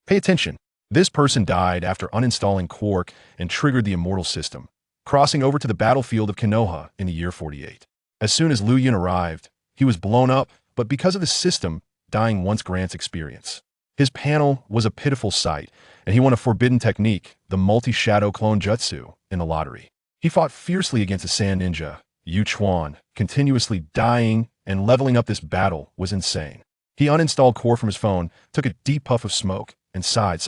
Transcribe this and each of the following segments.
Pay attention. This person died after uninstalling Quark and triggered the immortal system, crossing over to the battlefield of Konoha in the year 48. As soon as Liuyun arrived, he was blown up, but because of the system, dying once grants experience. His panel was a pitiful sight, and he won a forbidden technique, the multi-shadow clone jutsu, in the lottery. He fought fiercely against a sand ninja, Yu Chuan, continuously dying, and leveling up this battle was insane. He uninstalled Core from his phone, took a deep puff of smoke, and sighed.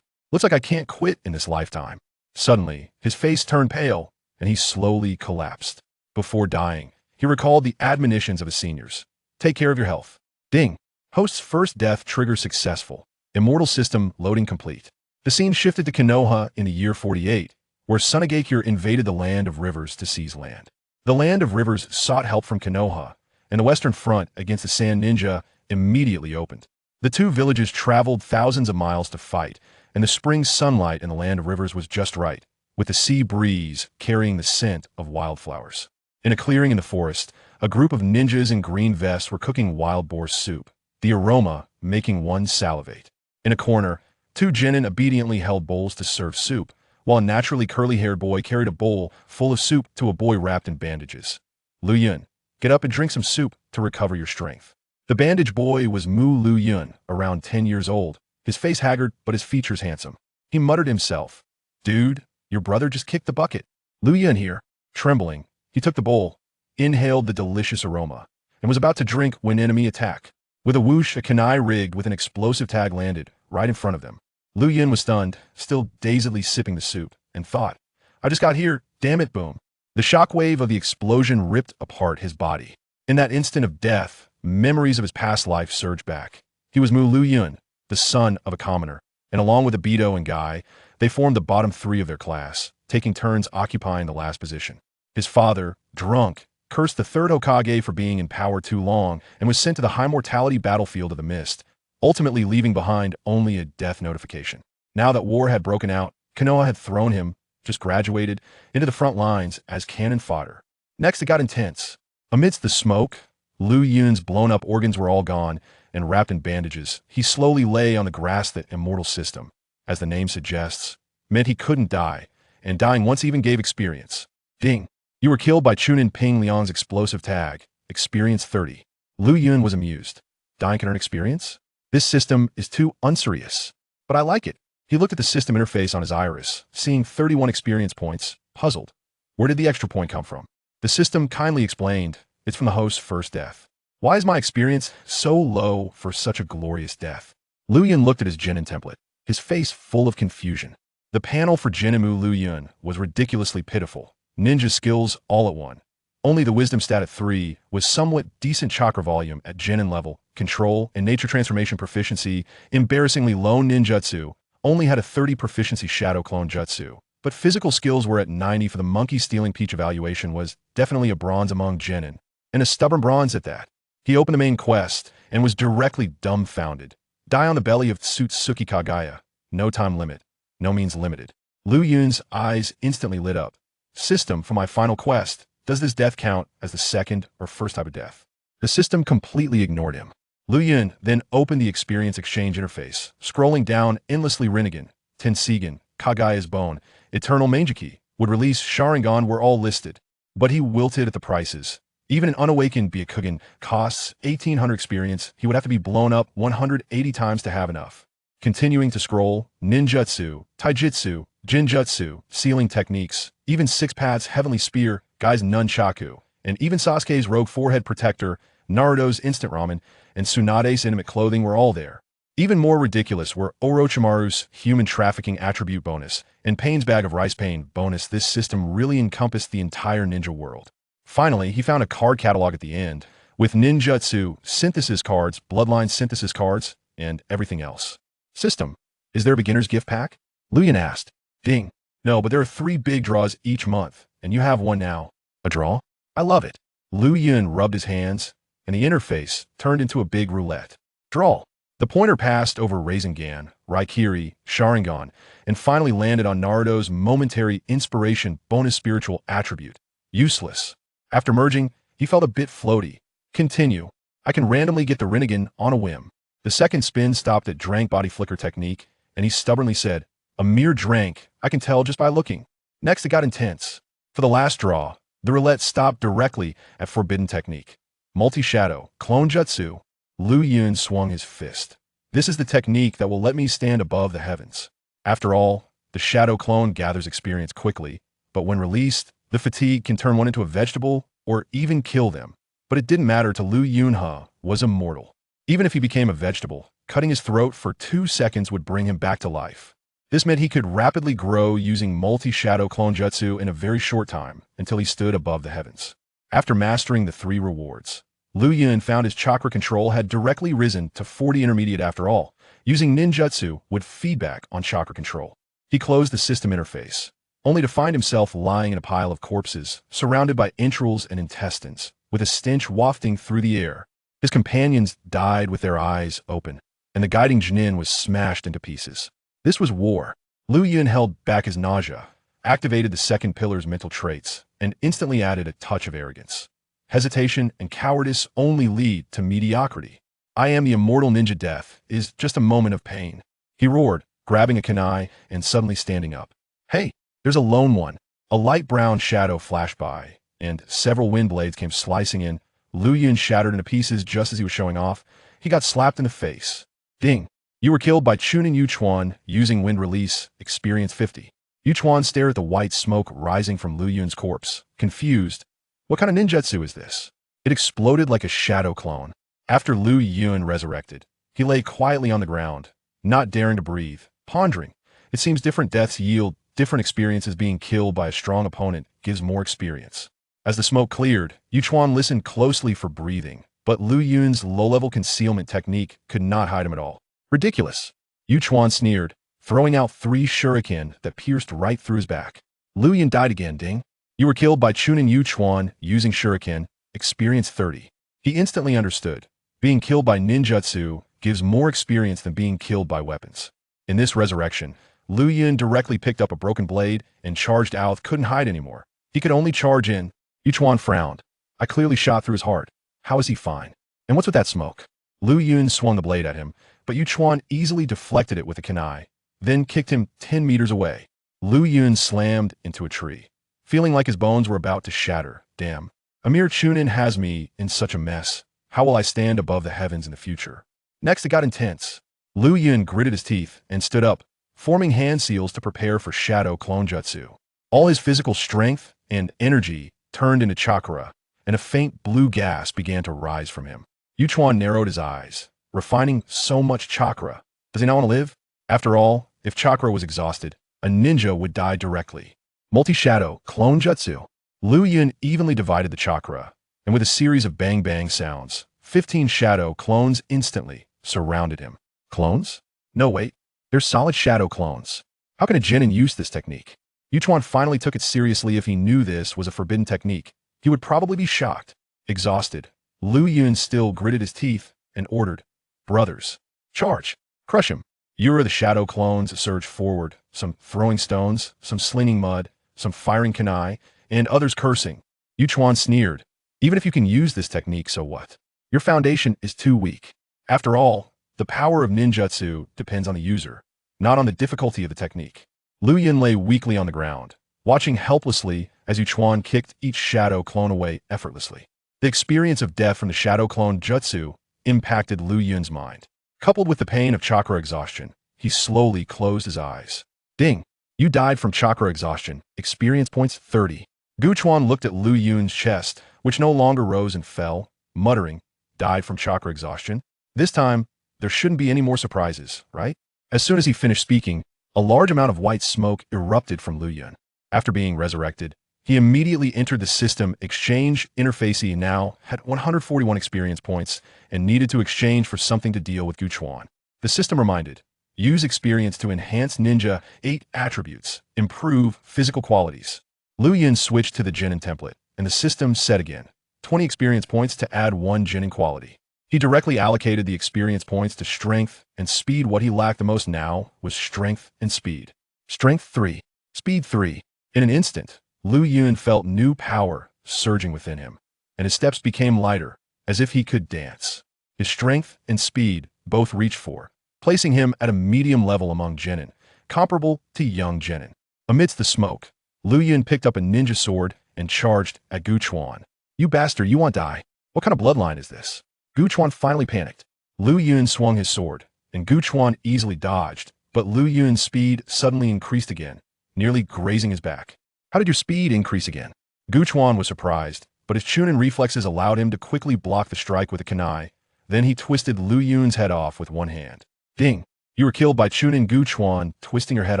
Looks like I can't quit in this lifetime. Suddenly, his face turned pale, and he slowly collapsed. Before dying, he recalled the admonitions of his seniors. Take care of your health. Ding. Host's first death trigger successful. Immortal system loading complete. The scene shifted to Konoha in the year 48, where Sunagakure invaded the Land of Rivers to seize land. The Land of Rivers sought help from Konoha, and the Western Front against the Sand Ninja immediately opened. The two villages traveled thousands of miles to fight, and the spring sunlight in the Land of Rivers was just right, with the sea breeze carrying the scent of wildflowers. In a clearing in the forest, a group of ninjas in green vests were cooking wild boar soup, the aroma making one salivate. In a corner, two genin obediently held bowls to serve soup, while a naturally curly-haired boy carried a bowl full of soup to a boy wrapped in bandages. Liuyun, get up and drink some soup to recover your strength. The bandage boy was Mu Liuyun, around 10 years old, his face haggard but his features handsome. He muttered to himself, "Dude, your brother just kicked the bucket." Liuyun here, trembling, he took the bowl, inhaled the delicious aroma, and was about to drink when enemy attack. With a whoosh, a kunai rigged with an explosive tag landed right in front of them. Liuyun was stunned, still dazedly sipping the soup, and thought, I just got here, damn it, boom. The shockwave of the explosion ripped apart his body. In that instant of death, memories of his past life surged back. He was Mu Liuyun, the son of a commoner, and along with Abido and Guy, they formed the bottom three of their class, taking turns occupying the last position. His father, drunk, cursed the third Hokage for being in power too long and was sent to the high mortality battlefield of the Mist, ultimately leaving behind only a death notification. Now that war had broken out, Konoha had thrown him, just graduated, into the front lines as cannon fodder. Next it got intense. Amidst the smoke, Liuyun's blown-up organs were all gone, and wrapped in bandages, he slowly lay on the grass. That immortal system, as the name suggests, meant he couldn't die, and dying once even gave experience. Ding. You were killed by Chunin Ping Liang's explosive tag, experience 30. Liuyun was amused. Dying can earn experience? This system is too unserious. But I like it. He looked at the system interface on his iris, seeing 31 experience points, puzzled. Where did the extra point come from? The system kindly explained, it's from the host's first death. Why is my experience so low for such a glorious death? Liuyun looked at his genin template, his face full of confusion. The panel for Genimu Liuyun was ridiculously pitiful. Ninja skills all at 1. Only the wisdom stat at 3 was somewhat decent chakra volume at genin level, control, and nature transformation proficiency, embarrassingly low ninjutsu, only had a 30 proficiency shadow clone jutsu. But physical skills were at 90 for the monkey stealing peach evaluation was definitely a bronze among genin, and a stubborn bronze at that. He opened the main quest and was directly dumbfounded. Die on the belly of Tsutsuki Kagaya. No time limit. No means limited. Liuyun's eyes instantly lit up. System, for my final quest, does this death count as the second or first type of death? The system completely ignored him. Liuyun then opened the experience exchange interface, scrolling down endlessly. Rinnegan, Tensigan, Kagaya's Bone, Eternal Mangeki, would release Sharingan were all listed. But he wilted at the prices. Even an unawakened Byakugan costs 1,800 experience. He would have to be blown up 180 times to have enough. Continuing to scroll, ninjutsu, taijutsu, jinjutsu, sealing techniques, even Six Paths Heavenly Spear, Guy's Nunchaku, and even Sasuke's Rogue Forehead Protector, Naruto's Instant Ramen, and Tsunade's Intimate Clothing were all there. Even more ridiculous were Orochimaru's Human Trafficking Attribute bonus and Pain's Bag of Rice Pain bonus. This system really encompassed the entire ninja world. Finally, he found a card catalog at the end, with ninjutsu, synthesis cards, bloodline synthesis cards, and everything else. System, is there a beginner's gift pack? Liuyun asked. Ding. No, but there are 3 big draws each month, and you have one now. A draw? I love it. Liuyun rubbed his hands, and the interface turned into a big roulette. Draw. The pointer passed over Rasengan, Raikiri, Sharingan, and finally landed on Naruto's momentary inspiration bonus spiritual attribute. Useless. After merging, he felt a bit floaty. Continue. I can randomly get the Rinnegan on a whim. The second spin stopped at Drank Body Flicker technique, and he stubbornly said, "A mere drink, I can tell just by looking." Next, it got intense. For the last draw, the roulette stopped directly at Forbidden Technique. Multi-Shadow, Clone Jutsu. Liuyun swung his fist. "This is the technique that will let me stand above the heavens." After all, the Shadow Clone gathers experience quickly, but when released, the fatigue can turn one into a vegetable or even kill them. But it didn't matter to Liuyun was immortal. Even if he became a vegetable, cutting his throat for 2 seconds would bring him back to life. This meant he could rapidly grow using multi-shadow clone jutsu in a very short time until he stood above the heavens. After mastering the 3 rewards, Liuyun found his chakra control had directly risen to 40 intermediate after all. Using ninjutsu would feedback on chakra control. He closed the system interface, only to find himself lying in a pile of corpses, surrounded by entrails and intestines, with a stench wafting through the air. His companions died with their eyes open, and the guiding genin was smashed into pieces. This was war. Liuyun held back his nausea, activated the second pillar's mental traits, and instantly added a touch of arrogance. Hesitation and cowardice only lead to mediocrity. "I am the immortal ninja. Death is just a moment of pain," he roared, grabbing a kunai and suddenly standing up. "Hey, there's a lone one." A light brown shadow flashed by, and several wind blades came slicing in. Liuyun shattered into pieces just as he was showing off. He got slapped in the face. "Ding! You were killed by Chunin Yuchuan using wind release, experience 50. Yuchuan stared at the white smoke rising from Liuyun's corpse, confused. What kind of ninjutsu is this? It exploded like a shadow clone. After Liuyun resurrected, he lay quietly on the ground, not daring to breathe, pondering. It seems different deaths yield different experiences. Being killed by a strong opponent gives more experience. As the smoke cleared, Yuchuan listened closely for breathing, but Liuyun's low-level concealment technique could not hide him at all. "Ridiculous," Yuchuan sneered, throwing out 3 shuriken that pierced right through his back. "Liuyun died again, Ding. You were killed by Chunin Yuchuan using shuriken, experience 30. He instantly understood. Being killed by ninjutsu gives more experience than being killed by weapons. In this resurrection, Liuyun directly picked up a broken blade and charged out. Couldn't hide anymore. He could only charge in. Yuchuan frowned. "I clearly shot through his heart. How is he fine? And what's with that smoke?" Liuyun swung the blade at him, but Yuchuan easily deflected it with a kunai, then kicked him 10 meters away. Liuyun slammed into a tree, feeling like his bones were about to shatter. "Damn. A mere Chunin has me in such a mess. How will I stand above the heavens in the future?" Next, it got intense. Liuyun gritted his teeth and stood up, forming hand seals to prepare for shadow clone jutsu. All his physical strength and energy turned into chakra, and a faint blue gas began to rise from him. Yuchuan narrowed his eyes, refining so much chakra. Does he not want to live? After all, if chakra was exhausted, a ninja would die directly. Multi-shadow, clone jutsu. Liuyun evenly divided the chakra, and with a series of bang-bang sounds, 15 shadow clones instantly surrounded him. Clones? No, wait. They're solid shadow clones. How can a genin use this technique? Yuchuan finally took it seriously. If he knew this was a forbidden technique, he would probably be shocked. Exhausted, Liuyun still gritted his teeth and ordered, "Brothers, charge! Crush him!" The shadow clones surged forward, some throwing stones, some slinging mud, some firing kunai, and others cursing. Yuchuan sneered. "Even if you can use this technique, so what? Your foundation is too weak. After all, the power of ninjutsu depends on the user, not on the difficulty of the technique." Liuyun lay weakly on the ground, watching helplessly as Yuchuan kicked each shadow clone away effortlessly. The experience of death from the shadow clone jutsu impacted Liuyun's mind. Coupled with the pain of chakra exhaustion, he slowly closed his eyes. "Ding! You died from chakra exhaustion. Experience points 30. Guchuan looked at Liuyun's chest, which no longer rose and fell, muttering, "Died from chakra exhaustion? This time, there shouldn't be any more surprises, right?" As soon as he finished speaking, a large amount of white smoke erupted from Liuyun. After being resurrected, he immediately entered the system exchange interface. He now had 141 experience points and needed to exchange for something to deal with Guchuan. The system reminded, use experience to enhance ninja 8 attributes, improve physical qualities. Liuyun switched to the genin template, and the system said again, 20 experience points to add 1 genin quality. He directly allocated the experience points to strength and speed. What he lacked the most now was strength and speed. Strength 3, speed 3. In an instant, Liuyun felt new power surging within him, and his steps became lighter, as if he could dance. His strength and speed both reached for placing him at a medium level among genin, comparable to young genin. Amidst the smoke, Liuyun picked up a ninja sword and charged at Gu Chuan. You bastard, you want die? What kind of bloodline is this? Gu Chuan finally panicked. Liuyun swung his sword, and Gu Chuan easily dodged, but Liuyun's speed suddenly increased again, nearly grazing his back. How did your speed increase again? Gu Chuan was surprised, but his Chunin reflexes allowed him to quickly block the strike with a kunai. Then he twisted Liuyun's head off with one hand. Ding! You were killed by Chunin Gu Chuan, twisting her head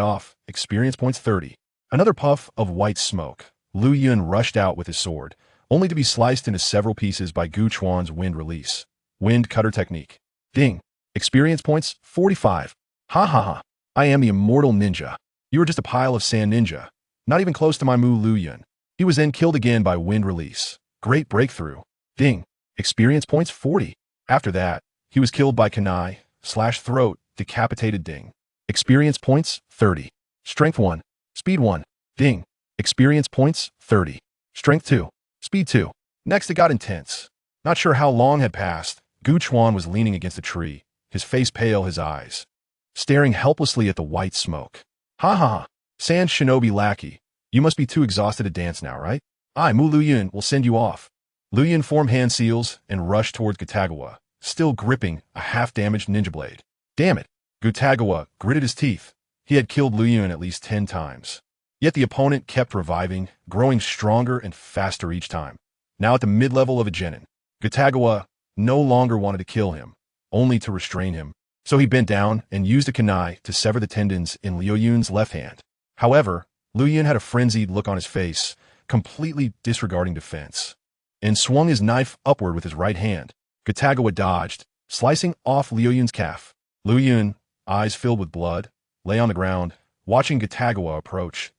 off. Experience points 30. Another puff of white smoke. Liuyun rushed out with his sword, only to be sliced into several pieces by Gu Chuan's wind release. Wind cutter technique. Ding! Experience points 45. Ha ha ha. I am the immortal ninja. You are just a pile of sand ninja. Not even close to my Mu Liuyun. He was then killed again by wind release. Great breakthrough. Ding! Experience points 40. After that, he was killed by kunai, slash throat, decapitated. Ding! Experience points 30. Strength 1. Speed 1. Ding! Experience points 30. Strength 2. Speed 2. Next it got intense. Not sure how long had passed, Gu Chuan was leaning against a tree, his face pale, his eyes staring helplessly at the white smoke. Ha ha ha. Sand shinobi lackey. You must be too exhausted to dance now, right? I, Mu Liuyun, will send you off. Liuyun formed hand seals and rushed towards Gutagawa, still gripping a half-damaged ninja blade. Damn it. Gutagawa gritted his teeth. He had killed Liuyun at least 10 times. Yet the opponent kept reviving, growing stronger and faster each time. Now at the mid-level of a genin, Gutagawa no longer wanted to kill him, only to restrain him. So he bent down and used a kunai to sever the tendons in Liuyun's left hand. However, Liuyun had a frenzied look on his face, completely disregarding defense, and swung his knife upward with his right hand. Gutagawa dodged, slicing off Liuyun's calf. Liuyun, eyes filled with blood, lay on the ground, watching Gutagawa approach.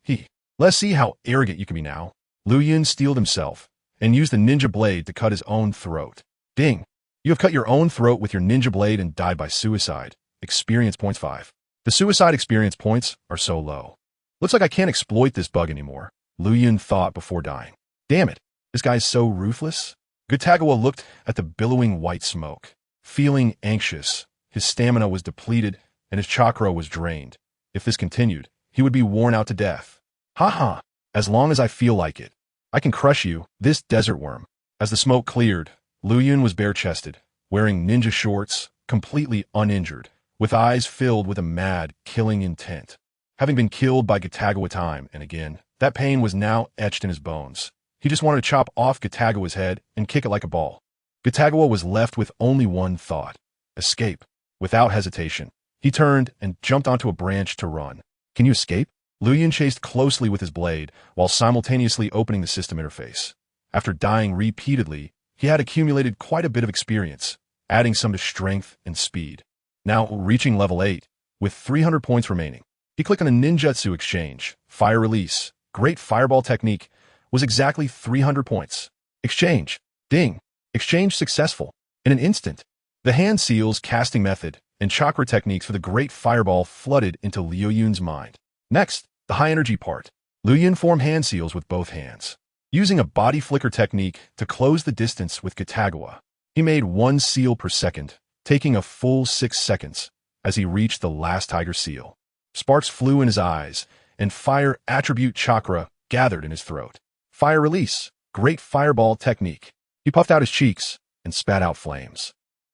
Let's see how arrogant you can be now. Liuyun steeled himself and used the ninja blade to cut his own throat. Ding! You have cut your own throat with your ninja blade and died by suicide. Experience points 5. The suicide experience points are so low. Looks like I can't exploit this bug anymore, Liuyun thought before dying. Damn it, this guy's so ruthless. Gutagawa looked at the billowing white smoke. Feeling anxious, his stamina was depleted and his chakra was drained. If this continued, he would be worn out to death. Ha ha, as long as I feel like it, I can crush you, this desert worm. As the smoke cleared, Liuyun was bare-chested, wearing ninja shorts, completely uninjured, with eyes filled with a mad, killing intent. Having been killed by Gutagawa time and again, that pain was now etched in his bones. He just wanted to chop off Gutagawa's head and kick it like a ball. Gutagawa was left with only one thought: escape. Without hesitation, he turned and jumped onto a branch to run. Can you escape? Liuyun chased closely with his blade while simultaneously opening the system interface. After dying repeatedly, he had accumulated quite a bit of experience, adding some to strength and speed. Now reaching level 8, with 300 points remaining, he clicked on a ninjutsu exchange. Fire release, great fireball technique, was exactly 300 points. Exchange. Ding. Exchange successful. In an instant, the hand seals casting method and chakra techniques for the great fireball flooded into Liuyun's mind. Next, the high energy part. Liuyun formed hand seals with both hands, using a body flicker technique to close the distance with Gutagawa. He made 1 seal per second, taking a full 6 seconds as he reached the last tiger seal. Sparks flew in his eyes, and fire attribute chakra gathered in his throat. Fire release, great fireball technique. He puffed out his cheeks and spat out flames.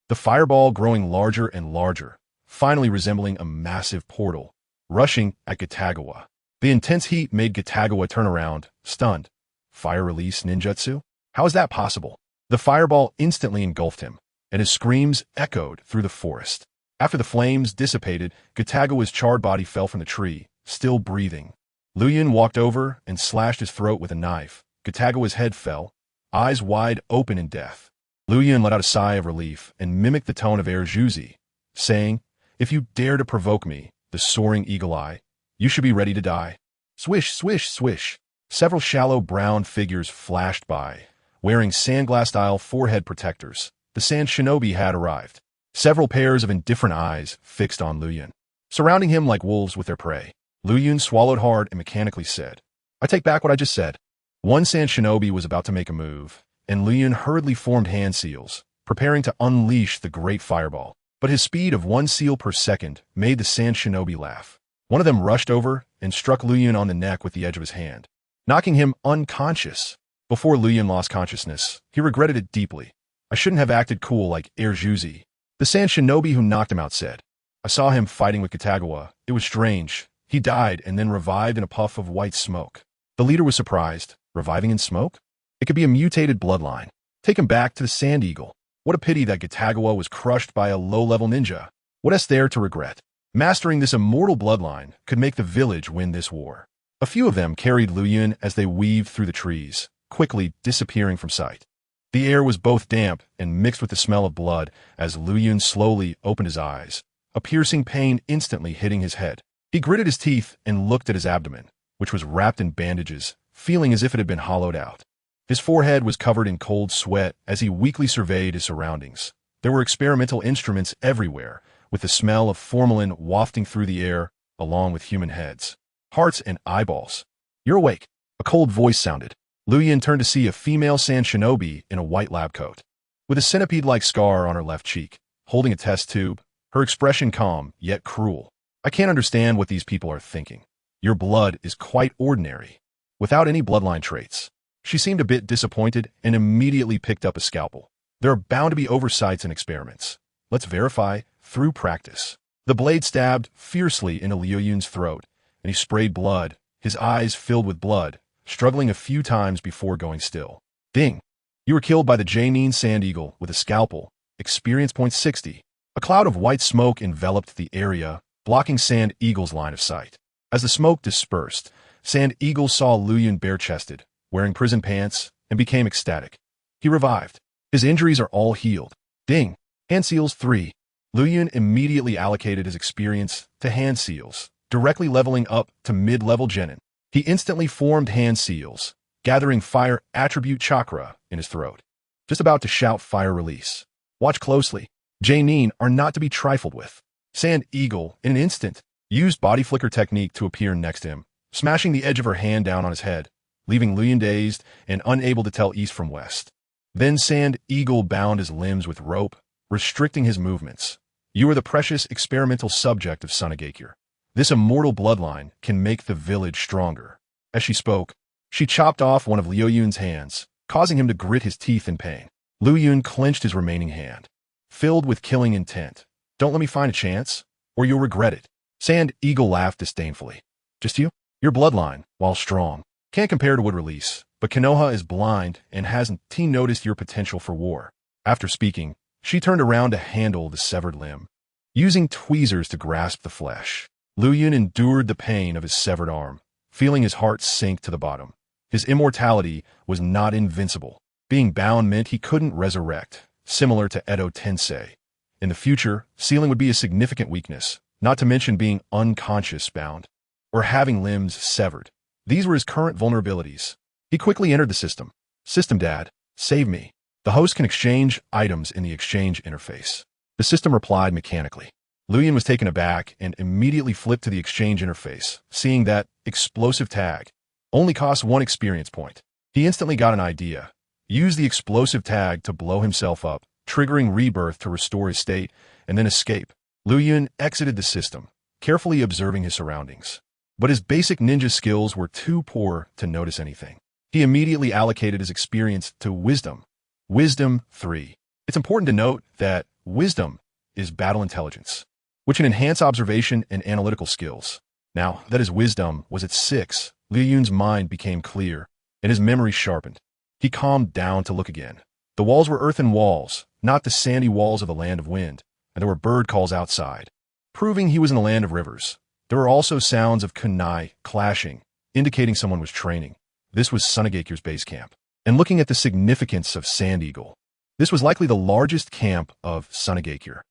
The fireball growing larger and larger, finally resembling a massive portal, rushing at Gutagawa. The intense heat made Gutagawa turn around, stunned. Fire release ninjutsu? How is that possible? The fireball instantly engulfed him, and his screams echoed through the forest. After the flames dissipated, Gutagawa's charred body fell from the tree, still breathing. Liuyun walked over and slashed his throat with a knife. Gutagawa's head fell, eyes wide open in death. Liuyun let out a sigh of relief and mimicked the tone of Air Juzi, saying, "If you dare to provoke me, the soaring eagle eye, you should be ready to die." Swish, swish, swish. Several shallow brown figures flashed by, wearing sandglass-style forehead protectors. The sand shinobi had arrived. Several pairs of indifferent eyes fixed on Liuyun, surrounding him like wolves with their prey. Liuyun swallowed hard and mechanically said, "I take back what I just said." One sand shinobi was about to make a move, and Liuyun hurriedly formed hand seals, preparing to unleash the great fireball. but his speed of 1 seal per second made the sand shinobi laugh. One of them rushed over and struck Liuyun on the neck with the edge of his hand, knocking him unconscious. Before Liuyun lost consciousness, he regretted it deeply. I shouldn't have acted cool like Juzi. The sand shinobi who knocked him out said. I saw him fighting with Katagawa. It was strange. He died and then revived in a puff of white smoke. The leader was surprised. Reviving in smoke? It could be a mutated bloodline. Take him back to the Sand Eagle. What a pity that Katagawa was crushed by a low-level ninja. What is there to regret? Mastering this immortal bloodline could make the village win this war. A few of them carried Liuyun as they weaved through the trees, quickly disappearing from sight. The air was both damp and mixed with the smell of blood as Liuyun slowly opened his eyes, a piercing pain instantly hitting his head. He gritted his teeth and looked at his abdomen, which was wrapped in bandages, feeling as if it had been hollowed out. His forehead was covered in cold sweat as he weakly surveyed his surroundings. There were experimental instruments everywhere, with the smell of formalin wafting through the air, along with human heads, hearts, and eyeballs. You're awake. A cold voice sounded. Liuyun turned to see a female sand shinobi in a white lab coat, with a centipede-like scar on her left cheek, holding a test tube, her expression calm, yet cruel. I can't understand what these people are thinking. Your blood is quite ordinary, without any bloodline traits. She seemed a bit disappointed and immediately picked up a scalpel. There are bound to be oversights and experiments. Let's verify through practice. The blade stabbed fiercely into Liuyun's throat, and he sprayed blood, his eyes filled with blood, struggling a few times before going still. Ding! You were killed by the Janine Sand Eagle with a scalpel. Experience point 60. A cloud of white smoke enveloped the area, blocking Sand Eagle's line of sight. As the smoke dispersed, Sand Eagle saw Liuyun bare-chested, wearing prison pants, and became ecstatic. He revived. His injuries are all healed. Ding! Hand seals 3. Liuyun immediately allocated his experience to hand seals, directly leveling up to mid-level genin. He instantly formed hand seals, gathering fire attribute chakra in his throat. Just about to shout fire release. Watch closely. Janine are not to be trifled with. Sand Eagle, in an instant, used body flicker technique to appear next to him, smashing the edge of her hand down on his head, leaving Liuyun dazed and unable to tell east from west. Then Sand Eagle bound his limbs with rope, restricting his movements. You are the precious experimental subject of Sunagakure. This immortal bloodline can make the village stronger. As she spoke, she chopped off one of Liuyun's hands, causing him to grit his teeth in pain. Liuyun clenched his remaining hand, filled with killing intent. Don't let me find a chance, or you'll regret it. Sand Eagle laughed disdainfully. Just you? Your bloodline, while strong, can't compare to Wood Release, but Konoha is blind and hasn't noticed your potential for war. After speaking, she turned around to handle the severed limb, using tweezers to grasp the flesh. Liuyun endured the pain of his severed arm, feeling his heart sink to the bottom. His immortality was not invincible. Being bound meant he couldn't resurrect, similar to Edo Tensei. In the future, sealing would be a significant weakness, not to mention being unconscious bound, or having limbs severed. These were his current vulnerabilities. He quickly entered the system. System Dad, save me. The host can exchange items in the exchange interface. The system replied mechanically. Liuyun was taken aback and immediately flipped to the exchange interface, seeing that explosive tag only costs 1 experience point. He instantly got an idea. Use the explosive tag to blow himself up, triggering rebirth to restore his state, and then escape. Liuyun exited the system, carefully observing his surroundings. But his basic ninja skills were too poor to notice anything. He immediately allocated his experience to Wisdom. Wisdom 3. It's important to note that Wisdom is battle intelligence, which can enhance observation and analytical skills. Now that his Wisdom was at 6, Liuyun's mind became clear, and his memory sharpened. He calmed down to look again. The walls were earthen walls, not the sandy walls of the land of wind, and there were bird calls outside, proving he was in the land of rivers. There were also sounds of kunai clashing, indicating someone was training. This was Sunagakure's base camp. And looking at the significance of Sand Eagle, this was likely the largest camp of Sunagakure.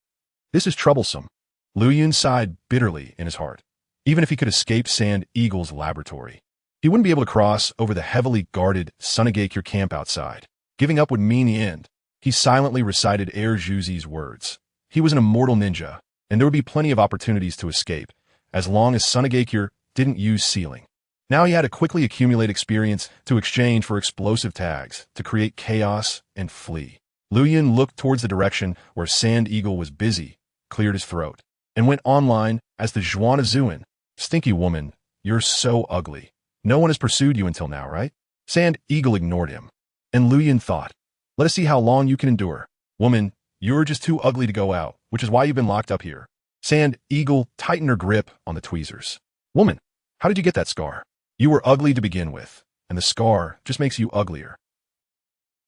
This is troublesome. Liuyun sighed bitterly in his heart. Even if he could escape Sand Eagle's laboratory, he wouldn't be able to cross over the heavily guarded Sunagakure camp outside. Giving up would mean the end. He silently recited Juzi's words. He was an immortal ninja, and there would be plenty of opportunities to escape, as long as Sunagakure didn't use sealing. Now he had to quickly accumulate experience to exchange for explosive tags to create chaos and flee. Liuyun looked towards the direction where Sand Eagle was busy, cleared his throat, and went online as the Zhuan of Zuan. Stinky woman, you're so ugly. No one has pursued you until now, right? Sand Eagle ignored him. And Liuyun thought, let us see how long you can endure. Woman, you're just too ugly to go out, which is why you've been locked up here. Sand Eagle tightened her grip on the tweezers. Woman, how did you get that scar? You were ugly to begin with, and the scar just makes you uglier.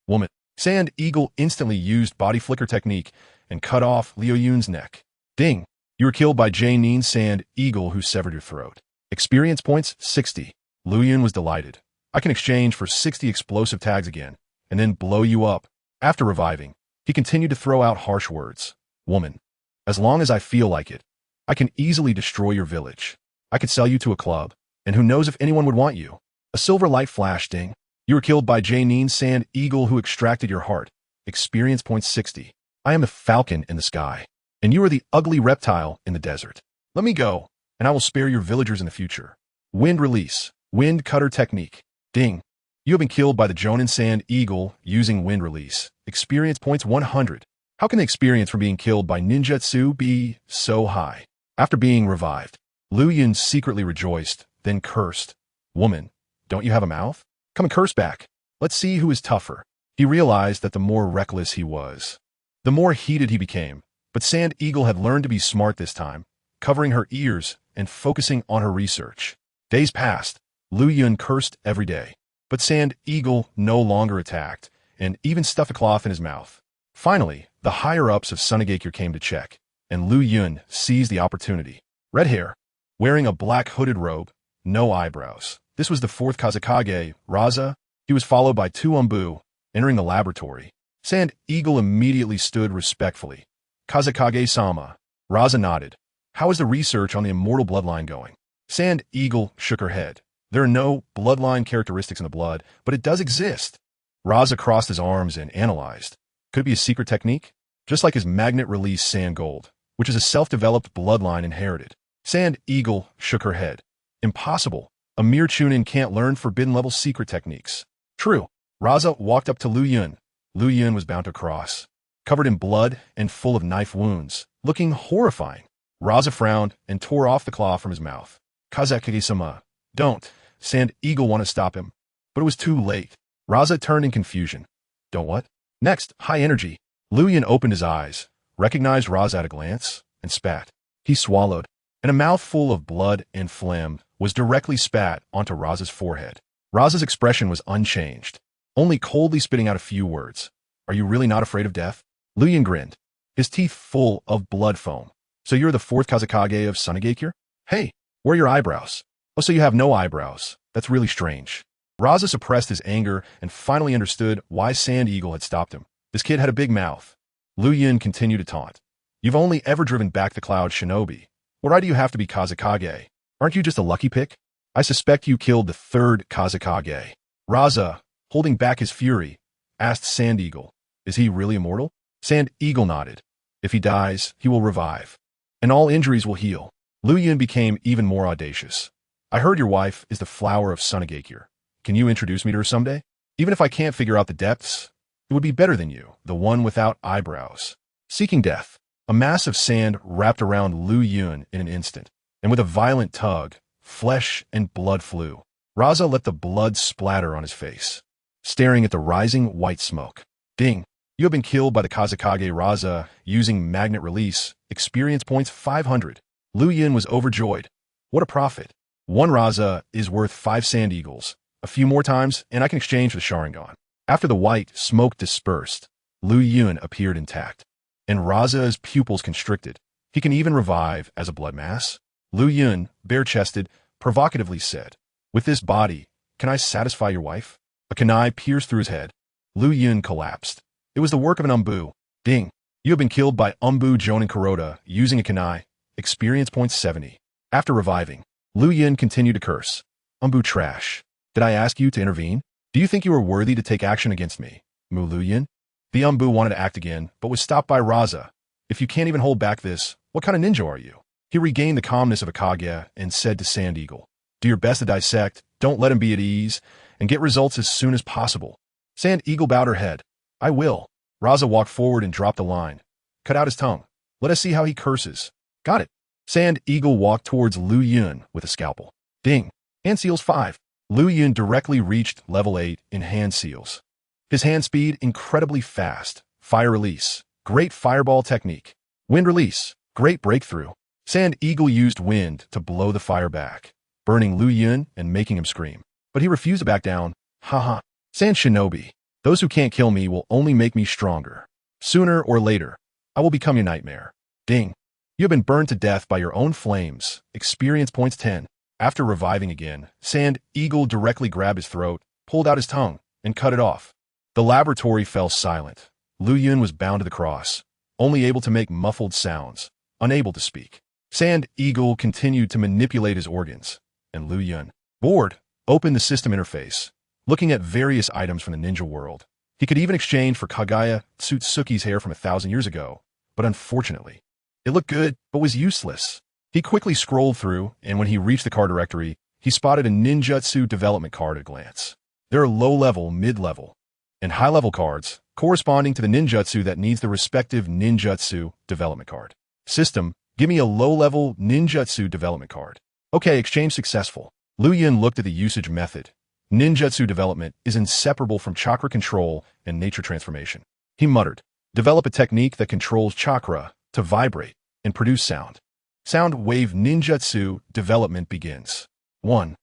Woman. Sand Eagle instantly used body flicker technique and cut off Liuyun's neck. Ding. You were killed by Janin's Sand Eagle, who severed your throat. Experience points 60. Liuyun was delighted. I can exchange for 60 explosive tags again, and then blow you up. After reviving, he continued to throw out harsh words. Woman, as long as I feel like it, I can easily destroy your village. I could sell you to a club, and who knows if anyone would want you. A silver light flashed. Ding. You were killed by Janin's Sand Eagle, who extracted your heart. Experience points 60. I am the falcon in the sky, and you are the ugly reptile in the desert. Let me go, and I will spare your villagers in the future. Wind release. Wind cutter technique. Ding. You have been killed by the Jonin Sand Eagle using wind release. Experience points 100. How can the experience from being killed by ninjutsu be so high? After being revived, Liuyun secretly rejoiced, then cursed. Woman, don't you have a mouth? Come and curse back. Let's see who is tougher. He realized that the more reckless he was, the more heated he became. But Sand Eagle had learned to be smart this time, covering her ears and focusing on her research. Days passed. Liuyun cursed every day. But Sand Eagle no longer attacked, and even stuffed a cloth in his mouth. Finally, the higher-ups of Sunagakure came to check, and Liuyun seized the opportunity. Red hair, wearing a black hooded robe, no eyebrows. This was the fourth Kazekage, Raza. He was followed by two Umbu, entering the laboratory. Sand Eagle immediately stood respectfully. Kazekage-sama. Raza nodded. How is the research on the immortal bloodline going? Sand Eagle shook her head. There are no bloodline characteristics in the blood, but it does exist. Raza crossed his arms and analyzed. Could it be a secret technique? Just like his magnet release Sand Gold, which is a self-developed bloodline inherited. Sand Eagle shook her head. Impossible. A mere Chunin can't learn forbidden-level secret techniques. True. Raza walked up to Liuyun. Liuyun was bound to cross, covered in blood and full of knife wounds, looking horrifying. Raza frowned and tore off the claw from his mouth. Kazekage-sama. Don't. Sand Eagle wanted to stop him, but it was too late. Raza turned in confusion. Don't what? Next, high energy. Liuyun opened his eyes, recognized Raza at a glance, and spat. He swallowed, and a mouthful of blood and phlegm was directly spat onto Raza's forehead. Raza's expression was unchanged, only coldly spitting out a few words. Are you really not afraid of death? Liuyun grinned, his teeth full of blood foam. So you're the fourth Kazekage of Sunagakure? Hey, where are your eyebrows? Oh, so you have no eyebrows. That's really strange. Raza suppressed his anger and finally understood why Sand Eagle had stopped him. This kid had a big mouth. Liuyun continued to taunt. You've only ever driven back the cloud shinobi. Why do you have to be Kazekage? Aren't you just a lucky pick? I suspect you killed the third Kazekage. Raza, holding back his fury, asked Sand Eagle, is he really immortal? Sand Eagle nodded. If he dies, he will revive, and all injuries will heal. Liuyun became even more audacious. I heard your wife is the flower of Sunagakure. Can you introduce me to her someday? Even if I can't figure out the depths, it would be better than you, the one without eyebrows. Seeking death. A mass of sand wrapped around Liuyun in an instant, and with a violent tug, flesh and blood flew. Raza let the blood splatter on his face, staring at the rising white smoke. Ding! You have been killed by the Kazekage Raza using magnet release. Experience points 500. Liuyun was overjoyed. What a profit. One Raza is worth 5 Sand Eagles. A few more times, and I can exchange the Sharingan. After the white smoke dispersed, Liuyun appeared intact, and Raza's pupils constricted. He can even revive as a blood mass. Liuyun, bare-chested, provocatively said, with this body, can I satisfy your wife? A kunai pierced through his head. Liuyun collapsed. It was the work of an Umbu. Ding. You have been killed by Umbu Jonin Kuroda using a kunai. Experience points 70. After reviving, Liuyun continued to curse. Umbu trash. Did I ask you to intervene? Do you think you are worthy to take action against me? Mu Liuyun? The Umbu wanted to act again, but was stopped by Raza. If you can't even hold back this, what kind of ninja are you? He regained the calmness of a Kage and said to Sand Eagle, do your best to dissect, don't let him be at ease, and get results as soon as possible. Sand Eagle bowed her head. I will. Raza walked forward and dropped the line. Cut out his tongue. Let us see how he curses. Got it. Sand Eagle walked towards Liuyun with a scalpel. Ding. Hand Seals 5. Liuyun directly reached level 8 in Hand Seals. His hand speed incredibly fast. Fire Release. Great Fireball technique. Wind Release. Great breakthrough. Sand Eagle used wind to blow the fire back, burning Liuyun and making him scream. But he refused to back down. Haha. Sand Shinobi. Those who can't kill me will only make me stronger. Sooner or later, I will become your nightmare. Ding. You have been burned to death by your own flames. Experience points 10. After reviving again, Sand Eagle directly grabbed his throat, pulled out his tongue, and cut it off. The laboratory fell silent. Liuyun was bound to the cross, only able to make muffled sounds, unable to speak. Sand Eagle continued to manipulate his organs, and Liuyun, bored, opened the system interface, looking at various items from the ninja world. He could even exchange for Kagaya Tsutsuki's hair from 1,000 years ago, but unfortunately, it looked good, but was useless. He quickly scrolled through, and when he reached the card directory, he spotted a ninjutsu development card at a glance. There are low-level, mid-level, and high-level cards corresponding to the ninjutsu that needs the respective ninjutsu development card. System, give me a low-level ninjutsu development card. Okay, exchange successful. Liuyun looked at the usage method. Ninjutsu development is inseparable from chakra control and nature transformation. He muttered, develop a technique that controls chakra to vibrate and produce sound. Sound wave ninjutsu development begins. 1.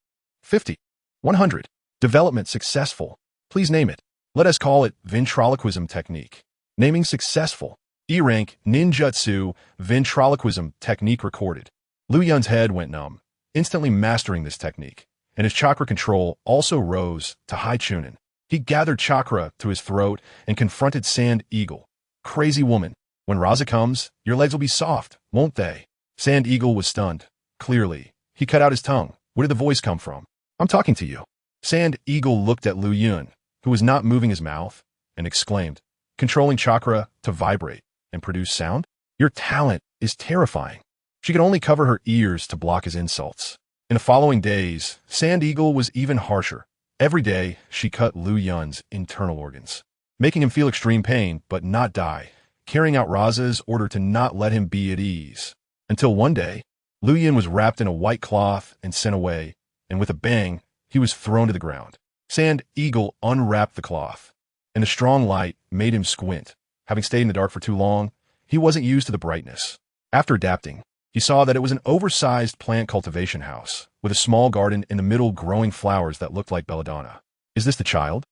50. 100. Development successful. Please name it. Let us call it ventriloquism technique. Naming successful. E-rank ninjutsu ventriloquism technique recorded. Liuyun's head went numb, instantly mastering this technique, and his chakra control also rose to high chunin. He gathered chakra to his throat and confronted Sand Eagle. Crazy woman. When Raza comes, your legs will be soft, won't they? Sand Eagle was stunned. Clearly, he cut out his tongue. Where did the voice come from? I'm talking to you. Sand Eagle looked at Liuyun, who was not moving his mouth, and exclaimed, controlling chakra to vibrate and produce sound? Your talent is terrifying. She could only cover her ears to block his insults. In the following days, Sand Eagle was even harsher. Every day, she cut Liuyun's internal organs, making him feel extreme pain but not die, carrying out Raza's order to not let him be at ease. Until one day, Liuyun was wrapped in a white cloth and sent away, and with a bang, he was thrown to the ground. Sand Eagle unwrapped the cloth, and the strong light made him squint. Having stayed in the dark for too long, he wasn't used to the brightness. After adapting, he saw that it was an oversized plant cultivation house, with a small garden in the middle growing flowers that looked like belladonna. Is this the child?